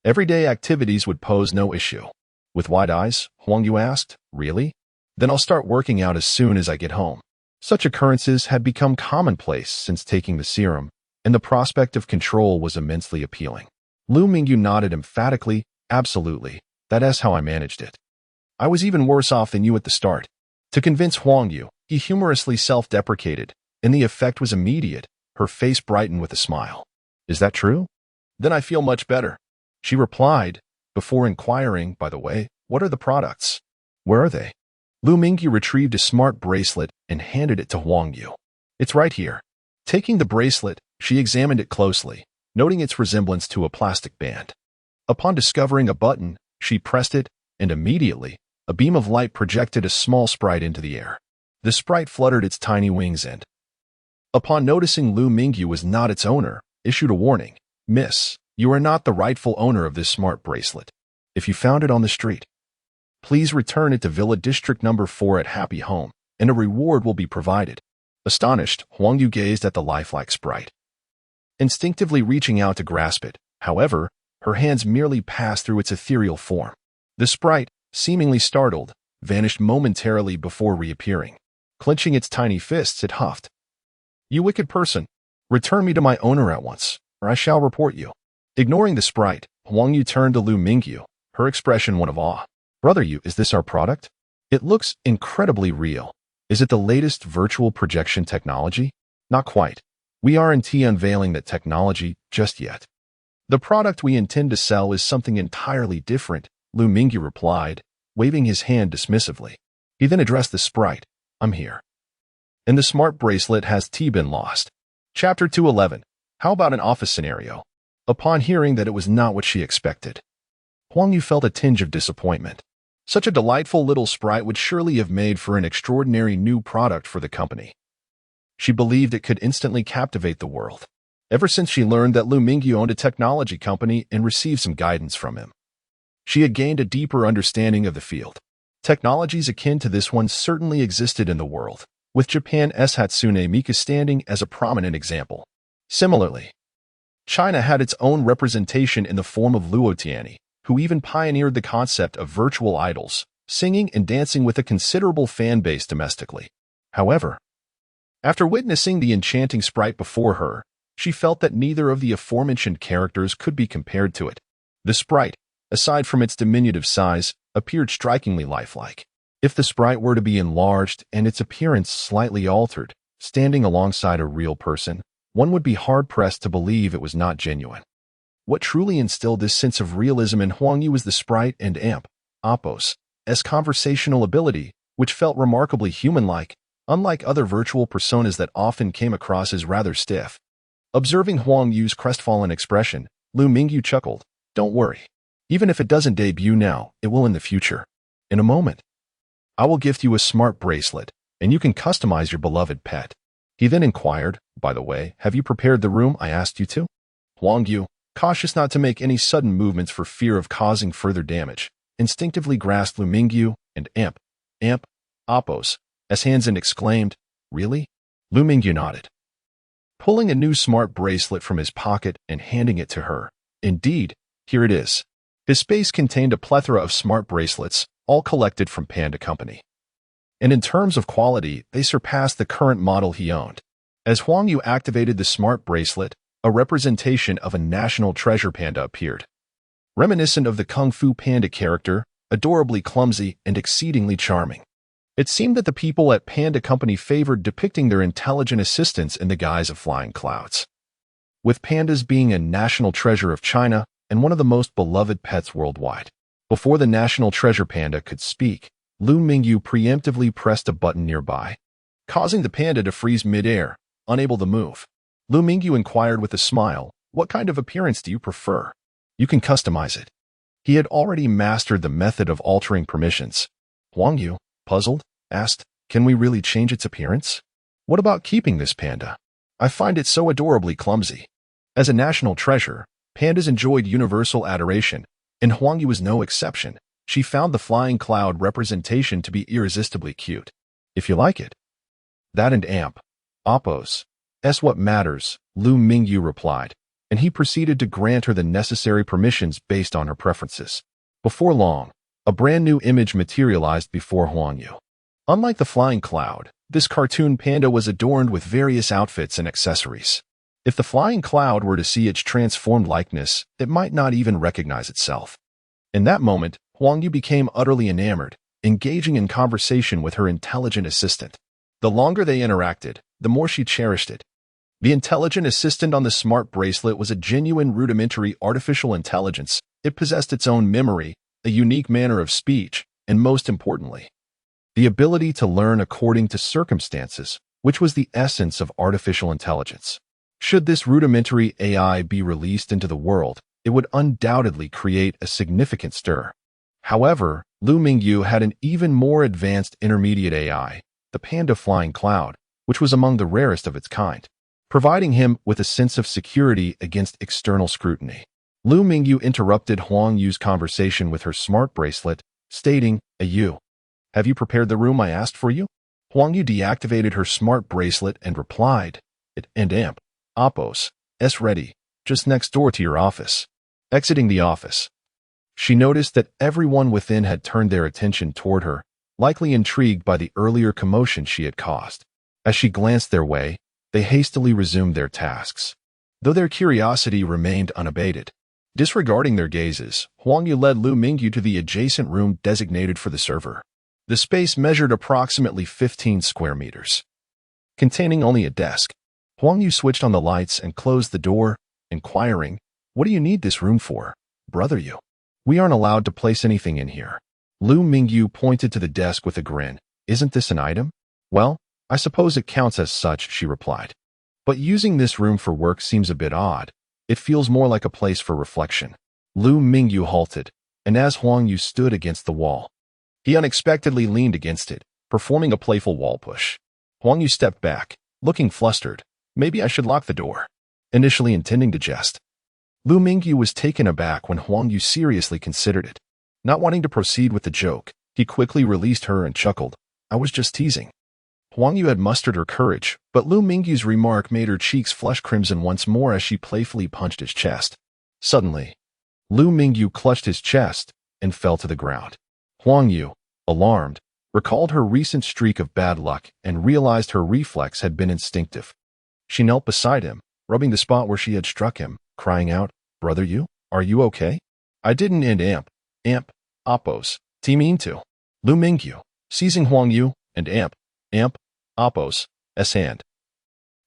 A: everyday activities would pose no issue. With wide eyes, Huang Yu asked, Really? Then I'll start working out as soon as I get home. Such occurrences had become commonplace since taking the serum, and the prospect of control was immensely appealing. Liu Mingyu nodded emphatically, Absolutely. That's how I managed it. I was even worse off than you at the start. To convince Huang Yu, he humorously self-deprecated, and the effect was immediate. Her face brightened with a smile. Is that true? Then I feel much better, she replied, before inquiring, by the way, what are the products? Where are they? Liu Mingyu retrieved a smart bracelet and handed it to Huang Yu. It's right here. Taking the bracelet, she examined it closely, noting its resemblance to a plastic band. Upon discovering a button, she pressed it, and immediately, a beam of light projected a small sprite into the air. The sprite fluttered its tiny wings and, upon noticing Liu Mingyu was not its owner, issued a warning. Miss, you are not the rightful owner of this smart bracelet. If you found it on the street, please return it to Villa District Number 4 at Happy Home, and a reward will be provided. Astonished, Huang Yu gazed at the lifelike sprite, instinctively reaching out to grasp it. However, her hands merely passed through its ethereal form. The sprite, seemingly startled, vanished momentarily before reappearing. Clenching its tiny fists, it huffed. You wicked person! Return me to my owner at once, or I shall report you. Ignoring the sprite, Huang Yu turned to Liu Mingyu, her expression one of awe. Brother Yu, is this our product? It looks incredibly real. Is it the latest virtual projection technology? Not quite. We aren't unveiling that technology just yet. The product we intend to sell is something entirely different, Liu Mingyu replied, waving his hand dismissively. He then addressed the sprite. I'm here. And the smart bracelet has been lost. Chapter 211. How about an office scenario? Upon hearing that it was not what she expected, Huang Yu felt a tinge of disappointment. Such a delightful little sprite would surely have made for an extraordinary new product for the company. She believed it could instantly captivate the world. Ever since she learned that Liu Mingyu owned a technology company and received some guidance from him, she had gained a deeper understanding of the field. Technologies akin to this one certainly existed in the world, with Japan's Hatsune Miku standing as a prominent example. Similarly, China had its own representation in the form of Luo Tianyi, who even pioneered the concept of virtual idols, singing and dancing with a considerable fan base domestically. However, after witnessing the enchanting sprite before her, she felt that neither of the aforementioned characters could be compared to it. The sprite, aside from its diminutive size, appeared strikingly lifelike. If the sprite were to be enlarged and its appearance slightly altered, standing alongside a real person, one would be hard-pressed to believe it was not genuine. What truly instilled this sense of realism in Huang Yu was the sprite and amp, Appos, as conversational ability, which felt remarkably human-like, unlike other virtual personas that often came across as rather stiff. Observing Huang Yu's crestfallen expression, Liu Mingyu chuckled. Don't worry. Even if it doesn't debut now, it will in the future. In a moment. I will gift you a smart bracelet, and you can customize your beloved pet. He then inquired, by the way, have you prepared the room I asked you to? Huang Yu, cautious not to make any sudden movements for fear of causing further damage, instinctively grasped Liu Mingyu and amp, Appos, as hands and exclaimed, really? Liu Mingyu nodded. Pulling a new smart bracelet from his pocket and handing it to her. Indeed, here it is. His space contained a plethora of smart bracelets, all collected from Panda Company. And in terms of quality, they surpassed the current model he owned. As Huang Yu activated the smart bracelet, a representation of a national treasure panda appeared. Reminiscent of the Kung Fu Panda character, adorably clumsy and exceedingly charming. It seemed that the people at Panda Company favored depicting their intelligent assistants in the guise of flying clouds. With pandas being a national treasure of China and one of the most beloved pets worldwide. Before the national treasure panda could speak, Liu Mingyu preemptively pressed a button nearby, causing the panda to freeze mid-air, unable to move. Liu Mingyu inquired with a smile, what kind of appearance do you prefer? You can customize it. He had already mastered the method of altering permissions. Huang Yu, puzzled, asked, can we really change its appearance? What about keeping this panda? I find it so adorably clumsy. As a national treasure, pandas enjoyed universal adoration, and Huang Yu was no exception. She found the flying cloud representation to be irresistibly cute. If you like it. That and amp, Appos, that's what matters, Liu Mingyu replied, and he proceeded to grant her the necessary permissions based on her preferences. Before long, a brand new image materialized before Huang Yu. Unlike the flying cloud, this cartoon panda was adorned with various outfits and accessories. If the flying cloud were to see its transformed likeness, it might not even recognize itself. In that moment, Huang Yu became utterly enamored, engaging in conversation with her intelligent assistant. The longer they interacted, the more she cherished it. The intelligent assistant on the smart bracelet was a genuine rudimentary artificial intelligence. It possessed its own memory, a unique manner of speech, and most importantly, the ability to learn according to circumstances, which was the essence of artificial intelligence. Should this rudimentary AI be released into the world, it would undoubtedly create a significant stir. However, Liu Mingyu had an even more advanced intermediate AI, the Panda Flying Cloud, which was among the rarest of its kind, providing him with a sense of security against external scrutiny. Liu Mingyu interrupted Huang Yu's conversation with her smart bracelet, stating, have you prepared the room I asked for you? Huang Yu deactivated her smart bracelet and replied, and amp, Appos, ready, just next door to your office. Exiting the office, she noticed that everyone within had turned their attention toward her, likely intrigued by the earlier commotion she had caused. As she glanced their way, they hastily resumed their tasks, though their curiosity remained unabated. Disregarding their gazes, Huang Yu led Liu Mingyu to the adjacent room designated for the server. The space measured approximately 15 square meters, containing only a desk. Huang Yu switched on the lights and closed the door, inquiring, what do you need this room for, brother Yu? We aren't allowed to place anything in here. Liu Mingyu pointed to the desk with a grin. Isn't this an item? Well, I suppose it counts as such, she replied. But using this room for work seems a bit odd. It feels more like a place for reflection. Liu Mingyu halted, and as Huang Yu stood against the wall, he unexpectedly leaned against it, performing a playful wall push. Huang Yu stepped back, looking flustered. Maybe I should lock the door. Initially intending to jest, Liu Mingyu was taken aback when Huang Yu seriously considered it. Not wanting to proceed with the joke, he quickly released her and chuckled. I was just teasing. Huang Yu had mustered her courage, but Liu Mingyu's remark made her cheeks flush crimson once more as she playfully punched his chest. Suddenly, Liu Mingyu clutched his chest and fell to the ground. Huang Yu, alarmed, recalled her recent streak of bad luck and realized her reflex had been instinctive. She knelt beside him, rubbing the spot where she had struck him, crying out, Brother Yu, are you okay? I didn't amp, Appos, mean to. Liu Mingyu, seizing Huang Yu and Apos' hand.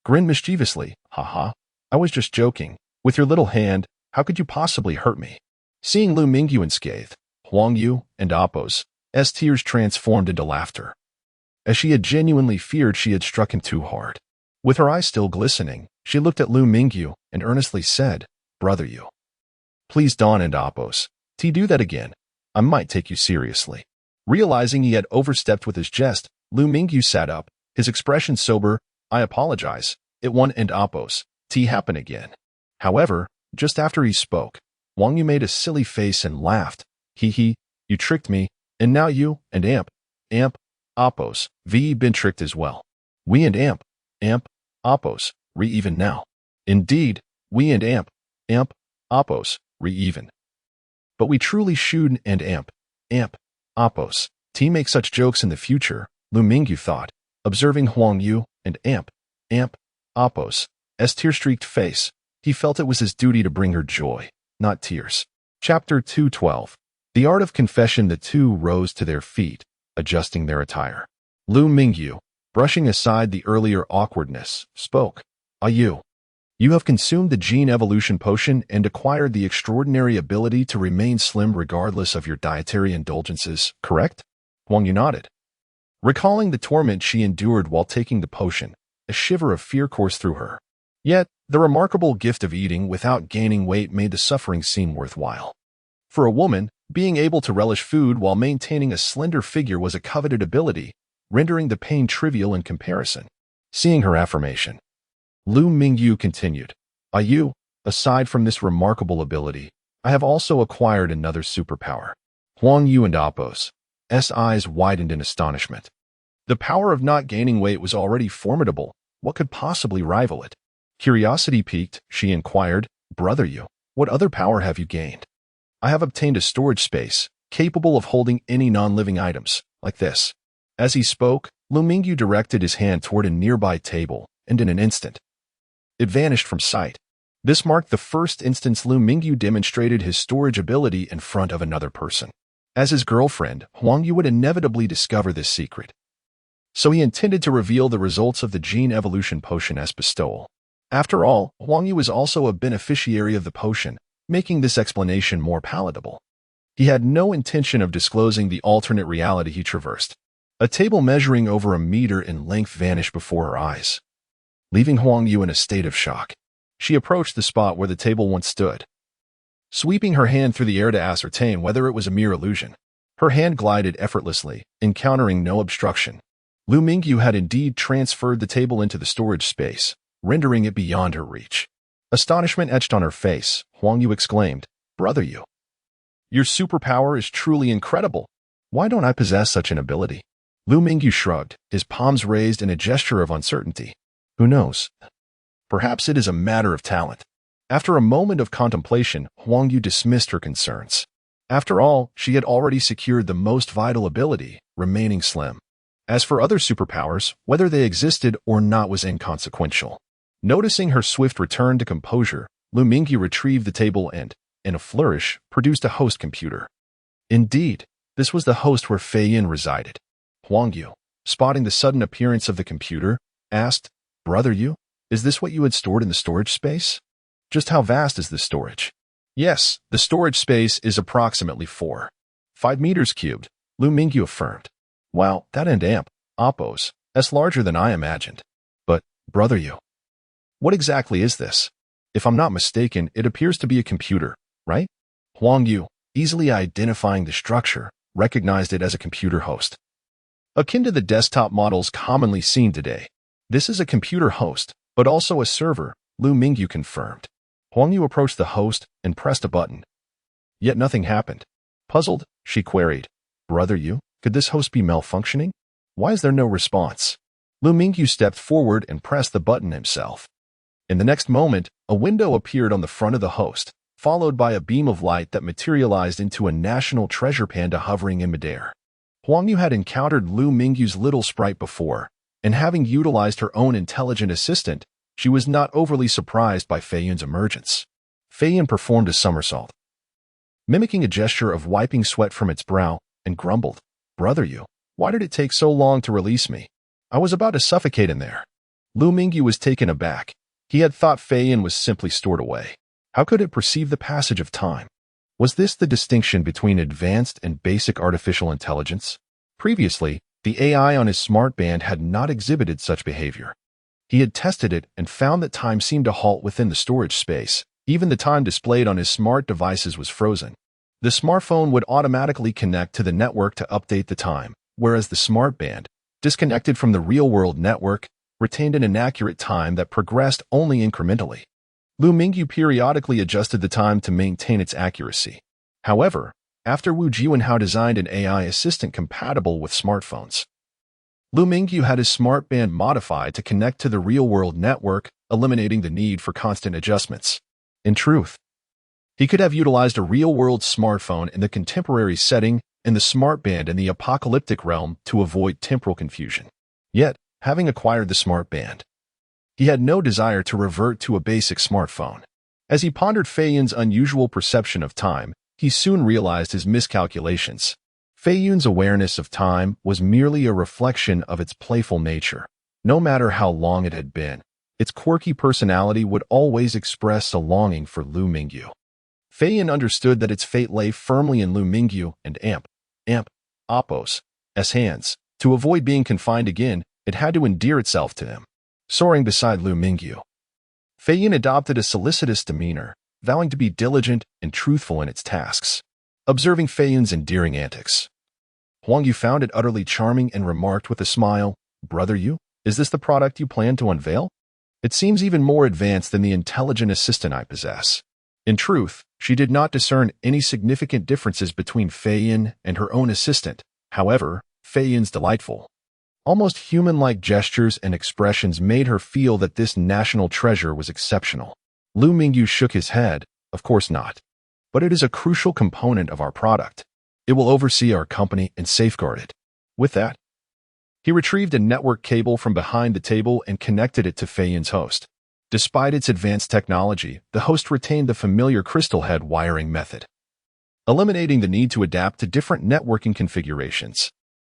A: Grinned mischievously. Haha, I was just joking. With your little hand, how could you possibly hurt me? Seeing Liu Mingyu unscathed, Huang Yu and Apos' tears transformed into laughter, as she had genuinely feared she had struck him too hard. With her eyes still glistening, she looked at Liu Mingyu and earnestly said, Brother Yu, please don't and Apos. Do that again. I might take you seriously. Realizing he had overstepped with his jest, Liu Mingyu sat up, his expression sober. I apologize. It won't and Apos. Happen again. However, just after he spoke, Huang Yu made a silly face and laughed. Hee, you tricked me, and now you and Apos, been tricked as well. We and Apos, re-even now. Indeed, we and Apos, re-even. But we truly shouldn't and Apos, make such jokes in the future, Liu Mingyu thought, observing Huang Yu and Apos' tear-streaked face. He felt it was his duty to bring her joy, not tears. Chapter 212. The Art of Confession. The two rose to their feet, adjusting their attire. Liu Mingyu, brushing aside the earlier awkwardness, spoke. You have consumed the gene evolution potion and acquired the extraordinary ability to remain slim regardless of your dietary indulgences, correct? Huang Yu nodded. Recalling the torment she endured while taking the potion, a shiver of fear coursed through her. Yet, the remarkable gift of eating without gaining weight made the suffering seem worthwhile. For a woman, being able to relish food while maintaining a slender figure was a coveted ability, rendering the pain trivial in comparison. Seeing her affirmation, Liu Mingyu continued, aside from this remarkable ability, I have also acquired another superpower. Huang Yu and Apos' eyes widened in astonishment. The power of not gaining weight was already formidable. What could possibly rival it? Curiosity piqued, she inquired, Brother Yu, what other power have you gained? I have obtained a storage space, capable of holding any non-living items, like this. As he spoke, Liu Mingyu directed his hand toward a nearby table, and in an instant, it vanished from sight. This marked the first instance Liu Mingyu demonstrated his storage ability in front of another person. As his girlfriend, Huang Yu would inevitably discover this secret. So he intended to reveal the results of the gene evolution potion as bestowal. After all, Huang Yu was also a beneficiary of the potion, making this explanation more palatable. He had no intention of disclosing the alternate reality he traversed. A table measuring over a meter in length vanished before her eyes, leaving Huang Yu in a state of shock. She approached the spot where the table once stood, sweeping her hand through the air to ascertain whether it was a mere illusion. Her hand glided effortlessly, encountering no obstruction. Liu Mingyu had indeed transferred the table into the storage space, rendering it beyond her reach. Astonishment etched on her face, Huang Yu exclaimed, Brother Yu, your superpower is truly incredible. Why don't I possess such an ability? Liu Mingyu shrugged, his palms raised in a gesture of uncertainty. Who knows? Perhaps it is a matter of talent. After a moment of contemplation, Huang Yu dismissed her concerns. After all, she had already secured the most vital ability, remaining slim. As for other superpowers, whether they existed or not was inconsequential. Noticing her swift return to composure, Liu Mingyu retrieved the table and, in a flourish, produced a host computer. Indeed, this was the host where Fei Yin resided. Huang Yu, spotting the sudden appearance of the computer, asked, Brother Yu, is this what you had stored in the storage space? Just how vast is this storage? Yes, the storage space is approximately 4.5 meters cubed, Liu Mingyu affirmed. Wow, that and Apos, that's larger than I imagined. But, Brother Yu, what exactly is this? If I'm not mistaken, it appears to be a computer, right? Huang Yu, easily identifying the structure, recognized it as a computer host. Akin to the desktop models commonly seen today, this is a computer host, but also a server, Liu Mingyu confirmed. Huang Yu approached the host and pressed a button. Yet nothing happened. Puzzled, she queried, Brother Yu, could this host be malfunctioning? Why is there no response? Liu Mingyu stepped forward and pressed the button himself. In the next moment, a window appeared on the front of the host, followed by a beam of light that materialized into a national treasure panda hovering in midair. Huang Yu had encountered Liu Mingyu's little sprite before, and having utilized her own intelligent assistant, she was not overly surprised by Fei Yin's emergence. Fei Yin performed a somersault, mimicking a gesture of wiping sweat from its brow, and grumbled, Brother Yu, Why did it take so long to release me? I was about to suffocate in there. Liu Mingyu was taken aback. He had thought Fei Yin was simply stored away. How could it perceive the passage of time? Was this the distinction between advanced and basic artificial intelligence? Previously, the AI on his smart band had not exhibited such behavior. He had tested it and found that time seemed to halt within the storage space. Even the time displayed on his smart devices was frozen. The smartphone would automatically connect to the network to update the time, whereas the smart band, disconnected from the real-world network, retained an inaccurate time that progressed only incrementally. Liu Mingyu periodically adjusted the time to maintain its accuracy. However, after Wu Jiwenhao designed an AI assistant compatible with smartphones, Liu Mingyu had his smart band modified to connect to the real-world network, eliminating the need for constant adjustments. In truth, he could have utilized a real-world smartphone in the contemporary setting and the smart band in the apocalyptic realm to avoid temporal confusion. Yet, having acquired the smart band, he had no desire to revert to a basic smartphone. As he pondered Fei Yin's unusual perception of time, he soon realized his miscalculations. Fei Yin's awareness of time was merely a reflection of its playful nature. No matter how long it had been, its quirky personality would always express a longing for Liu Mingyu. Fei Yin understood that its fate lay firmly in Liu Mingyu and Appos' hands. To avoid being confined again, it had to endear itself to him. Soaring beside Liu Mingyu, Fei Yin adopted a solicitous demeanor, vowing to be diligent and truthful in its tasks. Observing Fei Yin's endearing antics, Huang Yu found it utterly charming and remarked with a smile, "Brother Yu, is this the product you plan to unveil? It seems even more advanced than the intelligent assistant I possess." In truth, she did not discern any significant differences between Fei Yin and her own assistant. However, Fei Yin's delightful, almost human-like gestures and expressions made her feel that this national treasure was exceptional. Liu Mingyu shook his head. "Of course not. But it is a crucial component of our product. It will oversee our company and safeguard it." With that, he retrieved a network cable from behind the table and connected it to Fei Yin's host. Despite its advanced technology, the host retained the familiar crystal head wiring method, eliminating the need to adapt to different networking configurations.